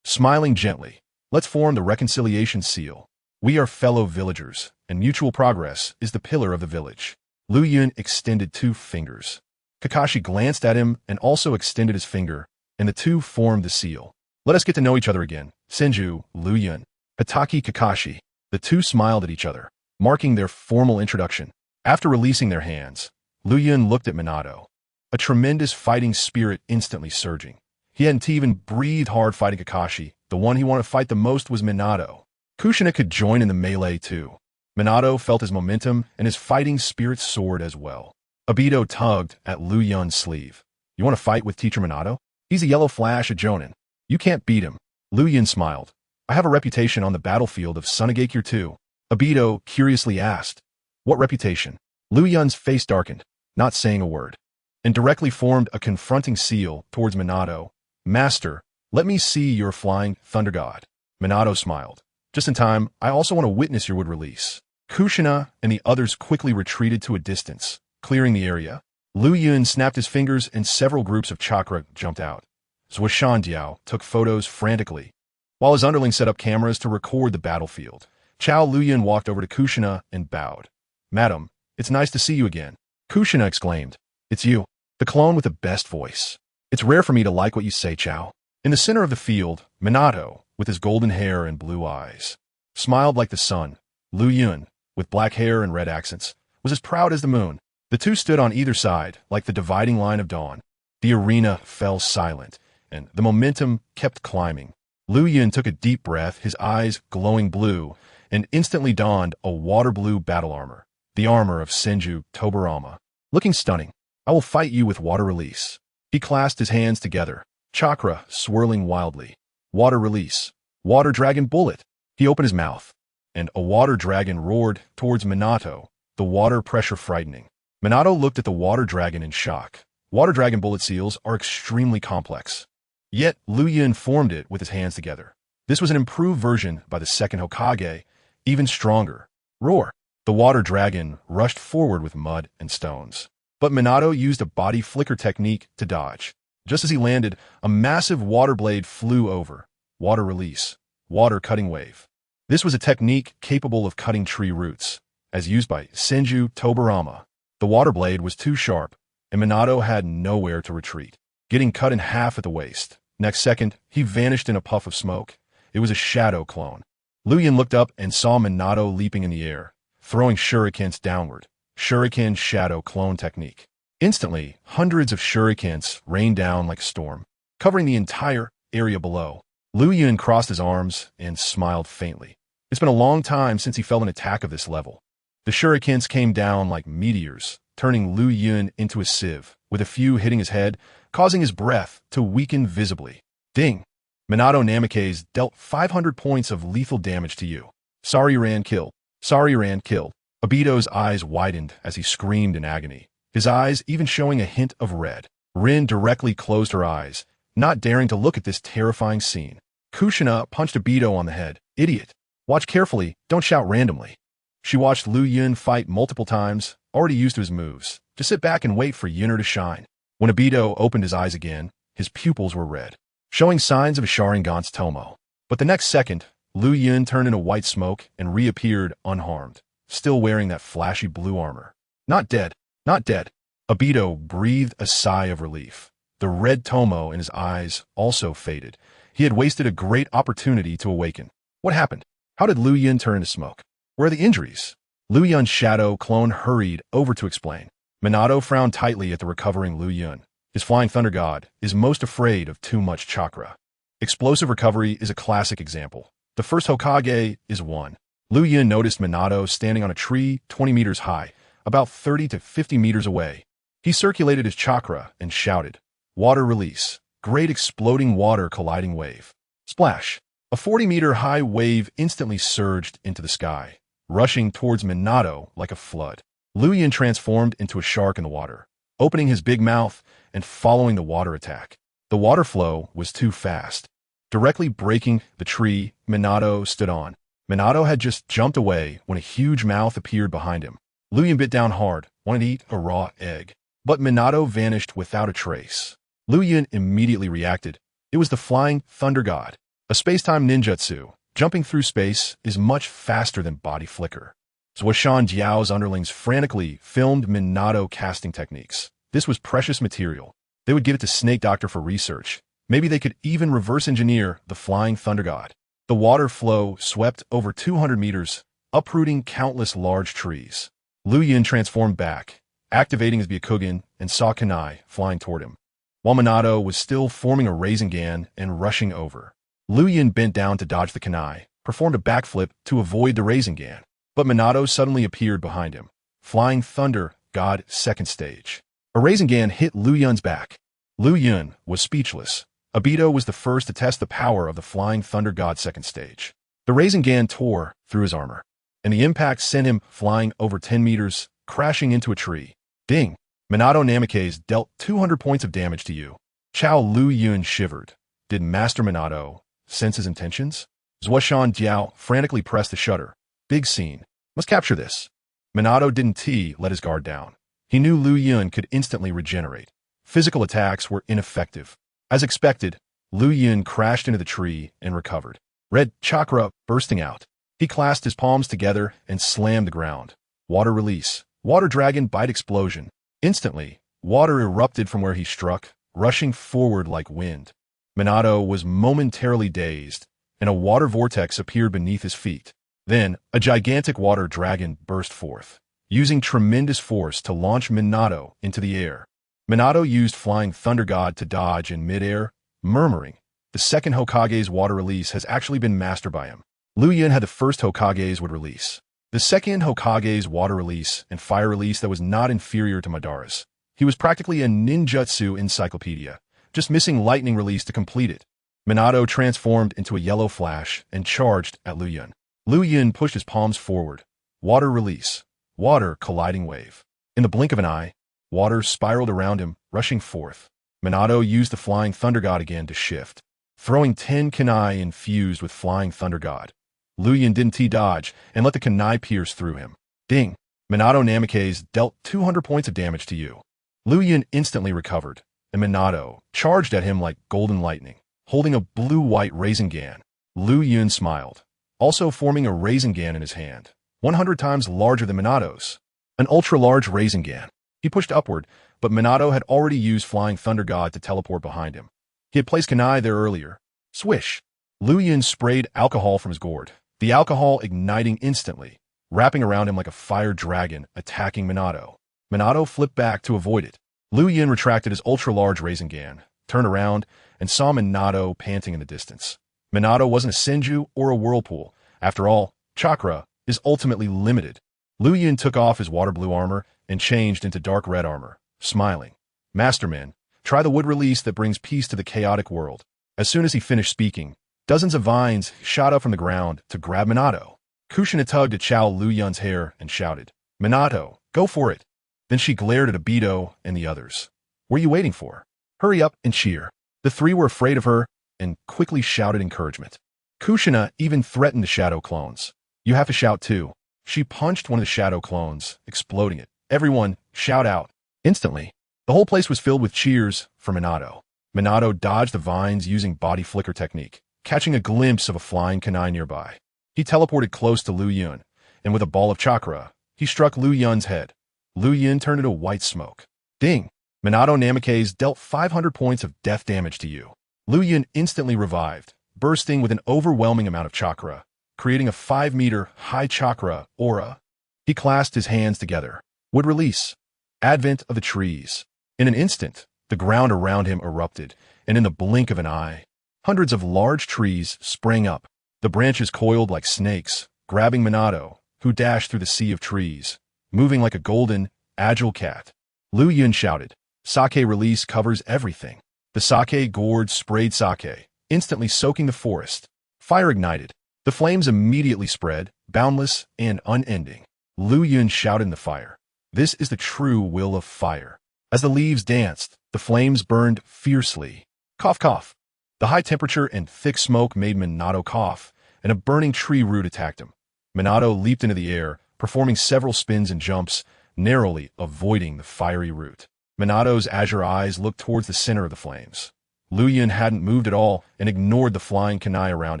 smiling gently. Let's form the reconciliation seal. We are fellow villagers, and mutual progress is the pillar of the village. Liuyun extended 2 fingers. Kakashi glanced at him and also extended his finger, and the two formed the seal. Let us get to know each other again. Senju, Liuyun, Hitaki, Kakashi. The two smiled at each other, marking their formal introduction. After releasing their hands, Liuyun looked at Minato, a tremendous fighting spirit instantly surging. He hadn't even breathed hard fighting Kakashi. The one he wanted to fight the most was Minato. Kushina could join in the melee too. Minato felt his momentum and his fighting spirit soared as well. Obito tugged at Liuyun's sleeve. You want to fight with Teacher Minato? He's a yellow flash of Jonin. You can't beat him. Liuyun smiled. I have a reputation on the battlefield of Sunagakure too. Obito curiously asked. What reputation? Liuyun's face darkened, not saying a word, and directly formed a confronting seal towards Minato. Master, let me see your flying thunder god. Minato smiled. Just in time, I also want to witness your wood release. Kushina and the others quickly retreated to a distance, clearing the area. Liuyun snapped his fingers and several groups of chakra jumped out. Zhuoshan Diao took photos frantically, while his underlings set up cameras to record the battlefield. Chao Liuyun walked over to Kushina and bowed. Madam, it's nice to see you again. Kushina exclaimed. It's you, the clone with the best voice. It's rare for me to like what you say, Chao. In the center of the field, Minato, with his golden hair and blue eyes, smiled like the sun. Liuyun, with black hair and red accents, was as proud as the moon. The two stood on either side, like the dividing line of dawn. The arena fell silent, and the momentum kept climbing. Liuyun took a deep breath, his eyes glowing blue, and instantly donned a water blue battle armor, the armor of Senju Tobarama. Looking stunning, I will fight you with water release. He clasped his hands together, chakra swirling wildly. Water release. Water dragon bullet. He opened his mouth, and a water dragon roared towards Minato, the water pressure frightening. Minato looked at the water dragon in shock. Water dragon bullet seals are extremely complex. Yet, Liuyun formed it with his hands together. This was an improved version by the second Hokage, even stronger. Roar! The water dragon rushed forward with mud and stones. But Minato used a body flicker technique to dodge. Just as he landed, a massive water blade flew over. Water release. Water cutting wave. This was a technique capable of cutting tree roots, as used by Senju Tobarama. The water blade was too sharp, and Minato had nowhere to retreat, getting cut in half at the waist. Next second, he vanished in a puff of smoke. It was a shadow clone. Liuyun looked up and saw Minato leaping in the air, throwing shurikens downward. Shuriken shadow clone technique. Instantly, hundreds of shurikens rained down like a storm, covering the entire area below. Liuyun crossed his arms and smiled faintly. It's been a long time since he felt an attack of this level. The shurikens came down like meteors, turning Liuyun into a sieve, with a few hitting his head, causing his breath to weaken visibly. Ding! Minato Namikaze dealt 500 points of lethal damage to you. Sorry Ran killed. Sorry Ran killed. Obito's eyes widened as he screamed in agony, his eyes even showing a hint of red. Rin directly closed her eyes, not daring to look at this terrifying scene. Kushina punched Obito on the head. Idiot! Watch carefully, don't shout randomly. She watched Liuyun fight multiple times, already used to his moves. Just sit back and wait for Yunner to shine. When Obito opened his eyes again, his pupils were red, showing signs of a Sharingan's Tomo. But the next second, Liuyun turned into white smoke and reappeared unharmed, still wearing that flashy blue armor. Not dead, not dead. Obito breathed a sigh of relief. The red Tomo in his eyes also faded. He had wasted a great opportunity to awaken. What happened? How did Liuyun turn into smoke? Where are the injuries? Liuyun's shadow clone hurried over to explain. Minato frowned tightly at the recovering Liuyun. His flying thunder god is most afraid of too much chakra. Explosive recovery is a classic example. The first Hokage is one. Liuyun noticed Minato standing on a tree 20 meters high, about 30 to 50 meters away. He circulated his chakra and shouted, "Water release. Great exploding water colliding wave." Splash! A 40-meter-high wave instantly surged into the sky, rushing towards Minato like a flood. Liuyun transformed into a shark in the water, opening his big mouth and following the water attack. The water flow was too fast, directly breaking the tree Minato stood on. Minato had just jumped away when a huge mouth appeared behind him. Liuyun bit down hard, wanted to eat a raw egg, but Minato vanished without a trace. Liuyun immediately reacted. It was the flying thunder god. A space-time ninjutsu, jumping through space, is much faster than body flicker. Zhuoshan Jiao's underlings frantically filmed Minato casting techniques. This was precious material. They would give it to Snake Doctor for research. Maybe they could even reverse engineer the flying thunder god. The water flow swept over 200 meters, uprooting countless large trees. Liuyun transformed back, activating his Byakugan, and saw Kunai flying toward him, while Minato was still forming a Rasengan and rushing over. Liuyun bent down to dodge the Kunai, performed a backflip to avoid the Rasengan, but Minato suddenly appeared behind him. Flying Thunder God second stage. A Rasengan hit Liuyun's back. Liuyun was speechless. Obito was the first to test the power of the Flying Thunder God's second stage. The Rasengan tore through his armor, and the impact sent him flying over 10 meters, crashing into a tree. Ding! Minato Namikaze dealt 200 points of damage to you. Chao Liuyun shivered. Did Master Minato sense his intentions? Zuoshan Jiao frantically pressed the shutter. Big scene. Must capture this. Minato didn't let his guard down. He knew Liuyun could instantly regenerate. Physical attacks were ineffective. As expected, Liuyun crashed into the tree and recovered. Red chakra bursting out. He clasped his palms together and slammed the ground. Water release. Water dragon bite explosion. Instantly, water erupted from where he struck, rushing forward like wind. Minato was momentarily dazed, and a water vortex appeared beneath his feet. Then, a gigantic water dragon burst forth, using tremendous force to launch Minato into the air. Minato used Flying Thunder God to dodge in midair, murmuring, "The second Hokage's water release has actually been mastered by him." Liuyun had the first Hokage's would release. The second Hokage's water release and fire release that was not inferior to Madara's. He was practically a ninjutsu encyclopedia, just missing lightning release to complete it. Minato transformed into a yellow flash and charged at Liuyun. Liuyun pushed his palms forward. Water release. Water colliding wave. In the blink of an eye, water spiraled around him, rushing forth. Minato used the Flying Thunder God again to shift, throwing 10 kunai infused with Flying Thunder God. Liuyun didn't dodge and let the kunai pierce through him. Ding! Minato Namikaze dealt 200 points of damage to you. Liuyun instantly recovered, and Minato charged at him like golden lightning, holding a blue-white Rasengan. Liuyun smiled, also forming a Rasengan in his hand, 100 times larger than Minato's. An ultra-large Rasengan. He pushed upward, but Minato had already used Flying Thunder God to teleport behind him. He had placed kunai there earlier. Swish! Liuyun sprayed alcohol from his gourd, the alcohol igniting instantly, wrapping around him like a fire dragon, attacking Minato. Minato flipped back to avoid it. Liuyun retracted his ultra-large Rasengan, turned around, and saw Minato panting in the distance. Minato wasn't a Senju or a whirlpool. After all, chakra is ultimately limited. Liuyun took off his water blue armor and changed into dark red armor, smiling. Masterman, try the wood release that brings peace to the chaotic world. As soon as he finished speaking, dozens of vines shot up from the ground to grab Minato. Kushina tugged at Chao Liuyun's hair and shouted, "Minato, go for it." Then she glared at Obito and the others. "What are you waiting for? Hurry up and cheer." The three were afraid of her and quickly shouted encouragement. Kushina even threatened the shadow clones. "You have to shout too." She punched one of the shadow clones, exploding it. "Everyone, shout out." Instantly, the whole place was filled with cheers for Minato. Minato dodged the vines using body flicker technique, catching a glimpse of a flying kunai nearby. He teleported close to Liuyun, and with a ball of chakra, he struck Liuyun's head. Liuyun turned into white smoke. Ding! Minato Namikaze dealt 500 points of death damage to you. Liuyun instantly revived, bursting with an overwhelming amount of chakra, creating a 5-meter high chakra aura. He clasped his hands together. Would release. Advent of the trees. In an instant, the ground around him erupted, and in the blink of an eye, hundreds of large trees sprang up. The branches coiled like snakes, grabbing Minato, who dashed through the sea of trees, moving like a golden, agile cat. Liuyun shouted, "Sake release covers everything." The sake gourd sprayed sake, instantly soaking the forest. Fire ignited. The flames immediately spread, boundless and unending. Liuyun shouted in the fire, "This is the true will of fire." As the leaves danced, the flames burned fiercely. Cough, cough. The high temperature and thick smoke made Minato cough, and a burning tree root attacked him. Minato leaped into the air, performing several spins and jumps, narrowly avoiding the fiery root. Minato's azure eyes looked towards the center of the flames. Liuyun hadn't moved at all and ignored the flying kunai around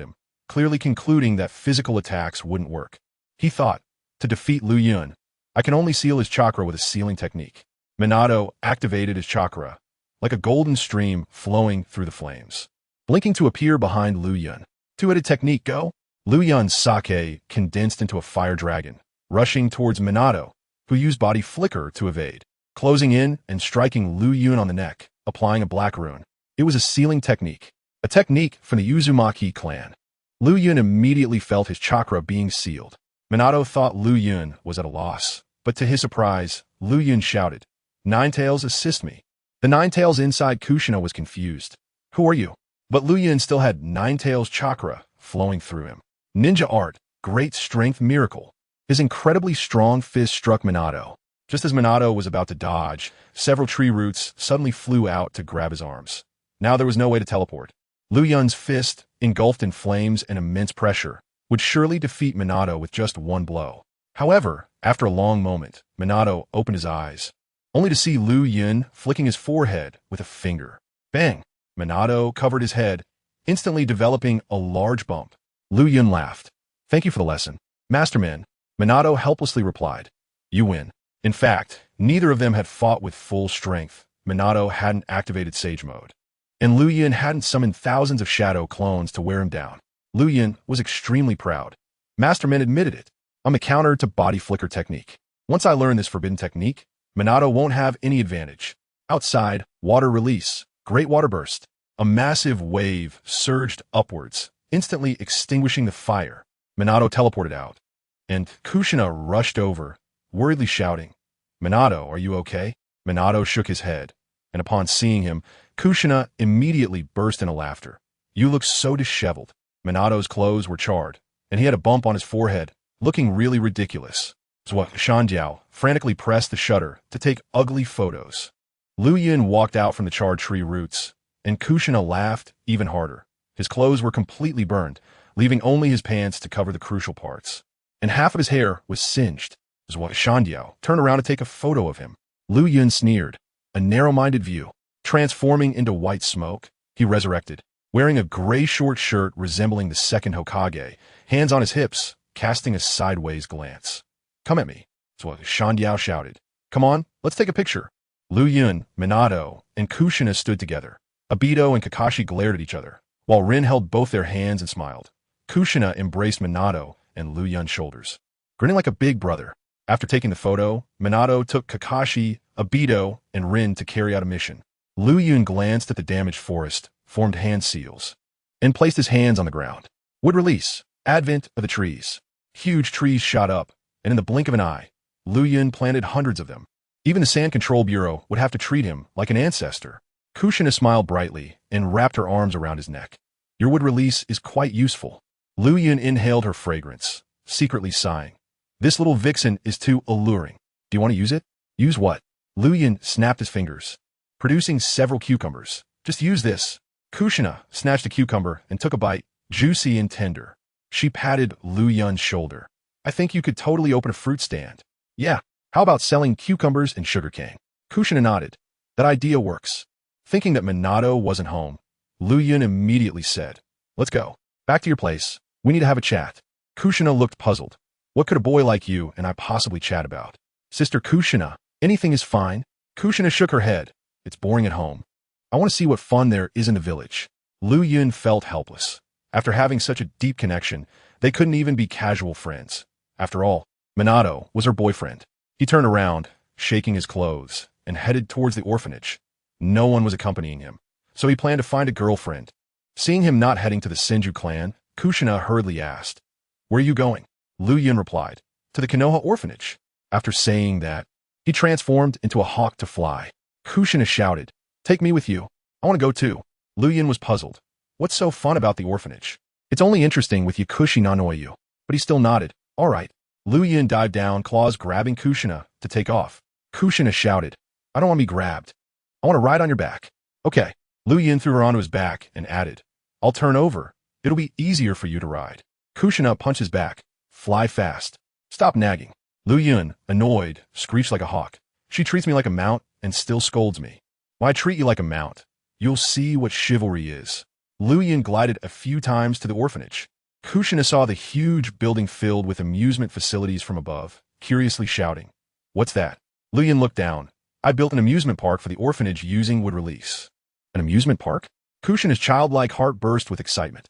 him, clearly concluding that physical attacks wouldn't work. He thought, to defeat Liuyun, I can only seal his chakra with a sealing technique. Minato activated his chakra, like a golden stream flowing through the flames, blinking to appear behind Liuyun. Two-headed technique, go! Liuyun's sake condensed into a fire dragon, rushing towards Minato, who used body flicker to evade, closing in and striking Liuyun on the neck, applying a black rune. It was a sealing technique, a technique from the Uzumaki clan. Liuyun immediately felt his chakra being sealed. Minato thought Liuyun was at a loss, but to his surprise, Liuyun shouted, "Ninetails, assist me." The Ninetales inside Kushina was confused. Who are you? But Liuyun still had Ninetales chakra flowing through him. Ninja art, great strength miracle. His incredibly strong fist struck Minato. Just as Minato was about to dodge, several tree roots suddenly flew out to grab his arms. Now there was no way to teleport. Liuyun's fist, engulfed in flames and immense pressure, would surely defeat Minato with just one blow. However, after a long moment, Minato opened his eyes, only to see Liuyun flicking his forehead with a finger. Bang! Minato covered his head, instantly developing a large bump. Liuyun laughed. Thank you for the lesson, Masterman. Minato helplessly replied. You win. In fact, neither of them had fought with full strength. Minato hadn't activated Sage Mode, and Liuyun hadn't summoned thousands of shadow clones to wear him down. Liuyun was extremely proud. Masterman admitted it. I'm a counter to body flicker technique. Once I learn this forbidden technique, Minato won't have any advantage. Outside, water release, great water burst. A massive wave surged upwards, instantly extinguishing the fire. Minato teleported out, and Kushina rushed over, worriedly shouting, Minato, are you okay? Minato shook his head, and upon seeing him, Kushina immediately burst into laughter. You look so disheveled. Minato's clothes were charred, and he had a bump on his forehead, looking really ridiculous. Shanjiao frantically pressed the shutter to take ugly photos. Liuyun walked out from the charred tree roots, and Kushina laughed even harder. His clothes were completely burned, leaving only his pants to cover the crucial parts. And half of his hair was singed. Shanjiao turned around to take a photo of him. Liuyun sneered. A narrow-minded view. Transforming into white smoke, he resurrected, wearing a gray short shirt resembling the second Hokage, hands on his hips, casting a sideways glance. Come at me, Shanjiao shouted. Come on, let's take a picture. Liuyun, Minato, and Kushina stood together. Obito and Kakashi glared at each other, while Rin held both their hands and smiled. Kushina embraced Minato and Liuyun's shoulders, grinning like a big brother. After taking the photo, Minato took Kakashi, Obito, and Rin to carry out a mission. Liuyun glanced at the damaged forest, formed hand seals, and placed his hands on the ground. Wood release, advent of the trees. Huge trees shot up, and in the blink of an eye, Liuyun planted hundreds of them. Even the Sand Control Bureau would have to treat him like an ancestor. Kushina smiled brightly and wrapped her arms around his neck. Your wood release is quite useful. Liuyun inhaled her fragrance, secretly sighing. This little vixen is too alluring. Do you want to use it? Use what? Liuyun snapped his fingers, producing several cucumbers. Just use this. Kushina snatched a cucumber and took a bite, juicy and tender. She patted Liuyun's shoulder. I think you could totally open a fruit stand. Yeah, how about selling cucumbers and sugarcane? Kushina nodded. That idea works. Thinking that Minato wasn't home, Liuyun immediately said, Let's go. Back to your place. We need to have a chat. Kushina looked puzzled. What could a boy like you and I possibly chat about? Sister Kushina, anything is fine. Kushina shook her head. It's boring at home. I want to see what fun there is in the village. Liuyun felt helpless. After having such a deep connection, they couldn't even be casual friends. After all, Minato was her boyfriend. He turned around, shaking his clothes, and headed towards the orphanage. No one was accompanying him, so he planned to find a girlfriend. Seeing him not heading to the Senju clan, Kushina hurriedly asked, Where are you going? Liuyun replied, To the Konoha orphanage. After saying that, he transformed into a hawk to fly. Kushina shouted, Take me with you. I want to go too. Liuyun was puzzled. What's so fun about the orphanage? It's only interesting with Yakushi Nanoyu. But he still nodded. All right. Liuyun dived down, claws grabbing Kushina to take off. Kushina shouted, I don't want to be grabbed. I want to ride on your back. Okay. Liuyun threw her onto his back and added, I'll turn over. It'll be easier for you to ride. Kushina punched his back. Fly fast. Stop nagging. Liuyun, annoyed, screeched like a hawk. She treats me like a mount and still scolds me. Why treat you like a mount? You'll see what chivalry is. Liuyun glided a few times to the orphanage. Kushina saw the huge building filled with amusement facilities from above, curiously shouting, What's that? Liuyun looked down. I built an amusement park for the orphanage using wood release. An amusement park? Kushina's childlike heart burst with excitement.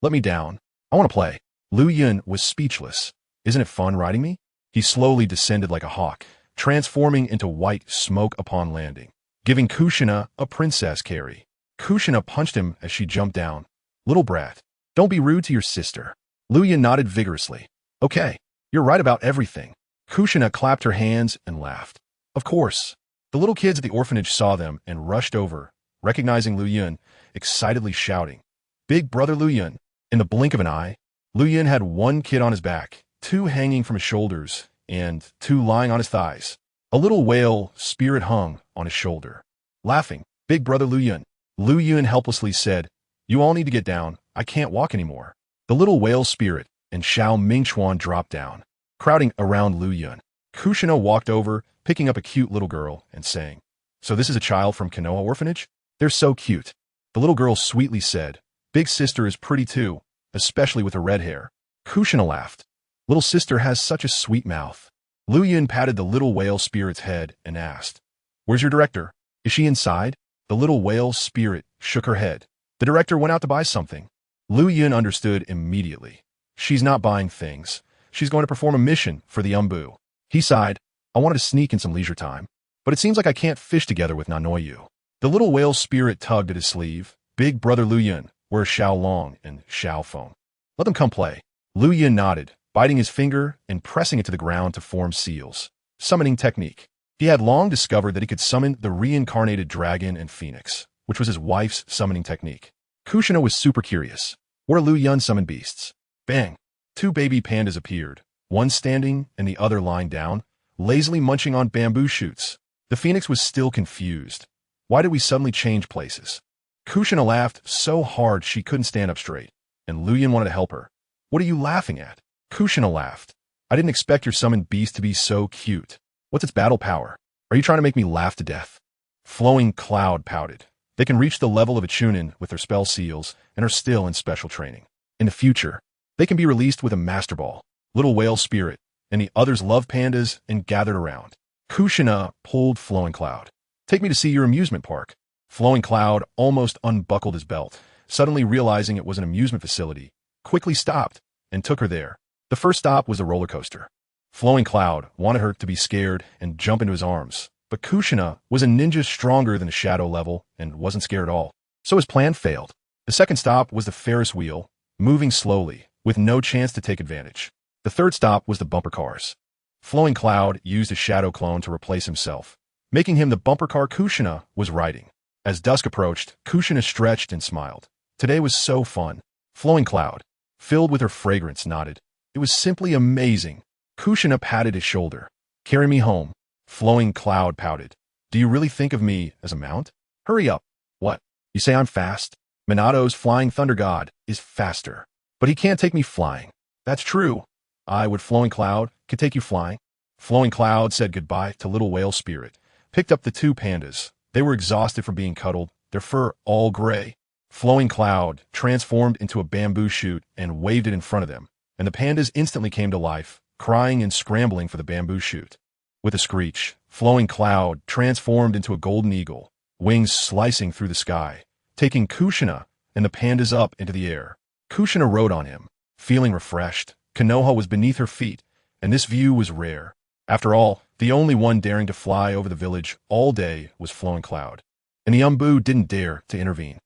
Let me down. I want to play. Liuyun was speechless. Isn't it fun riding me? He slowly descended like a hawk, transforming into white smoke upon landing, giving Kushina a princess carry. Kushina punched him as she jumped down. Little brat, don't be rude to your sister. Liuyun nodded vigorously. Okay, you're right about everything. Kushina clapped her hands and laughed. Of course. The little kids at the orphanage saw them and rushed over, recognizing Liuyun, excitedly shouting, "Big brother Liuyun!" In the blink of an eye, Liuyun had one kid on his back, two hanging from his shoulders, and two lying on his thighs. A little whale spirit hung on his shoulder. Laughing, "Big brother Liuyun!" Liuyun helplessly said, "You all need to get down. I can't walk anymore." The little whale spirit and Xiao Mingchuan dropped down, crowding around Liuyun. Kushina walked over, picking up a cute little girl and saying, "So this is a child from Konoha Orphanage? They're so cute." The little girl sweetly said, "Big sister is pretty too, especially with her red hair." Kushina laughed. "Little sister has such a sweet mouth." Liuyun patted the little whale spirit's head and asked, "Where's your director? Is she inside?" The little whale spirit shook her head. "The director went out to buy something." Liuyun understood immediately. "She's not buying things. She's going to perform a mission for the Umbu." He sighed. "I wanted to sneak in some leisure time, but it seems like I can't fish together with Nanoyu." The little whale spirit tugged at his sleeve. "Big brother Liuyun, where's Xiao Long and Xiao Feng? Let them come play." Liuyun nodded, biting his finger and pressing it to the ground to form seals. Summoning technique. He had long discovered that he could summon the reincarnated dragon and phoenix, which was his wife's summoning technique. Kushina was super curious. Where Liuyun summoned beasts. Bang! Two baby pandas appeared, one standing and the other lying down, lazily munching on bamboo shoots. The phoenix was still confused. Why did we suddenly change places? Kushina laughed so hard she couldn't stand up straight, and Liuyun wanted to help her. "What are you laughing at?" Kushina laughed. "I didn't expect your summoned beast to be so cute. What's its battle power? Are you trying to make me laugh to death?" Flowing Cloud pouted. "They can reach the level of a Chunin with their spell seals and are still in special training. In the future, they can be released with a Master Ball." Little whale spirit and the others loved pandas and gathered around. Kushina pulled Flowing Cloud. "Take me to see your amusement park." Flowing Cloud almost unbuckled his belt, suddenly realizing it was an amusement facility, quickly stopped and took her there. The first stop was a roller coaster. Flowing Cloud wanted her to be scared and jump into his arms, but Kushina was a ninja stronger than a shadow level and wasn't scared at all, so his plan failed. The second stop was the Ferris wheel, moving slowly, with no chance to take advantage. The third stop was the bumper cars. Flowing Cloud used a shadow clone to replace himself, making him the bumper car Kushina was riding. As dusk approached, Kushina stretched and smiled. Today was so fun. Flowing Cloud, filled with her fragrance, nodded. It was simply amazing. Kushina patted his shoulder. "Carry me home." Flowing Cloud pouted. "Do you really think of me as a mount? Hurry up." "What? You say I'm fast? Minato's flying thunder god is faster. But he can't take me flying." "That's true. I, with Flowing Cloud, could take you flying." Flowing Cloud said goodbye to Little Whale Spirit, picked up the two pandas. They were exhausted from being cuddled, their fur all gray. Flowing Cloud transformed into a bamboo shoot and waved it in front of them, and the pandas instantly came to life, crying and scrambling for the bamboo shoot. With a screech, Flowing Cloud transformed into a golden eagle, wings slicing through the sky, taking Kushina and the pandas up into the air. Kushina rode on him, feeling refreshed. Konoha was beneath her feet, and this view was rare. After all, the only one daring to fly over the village all day was Flowing Cloud, and the Umbu didn't dare to intervene.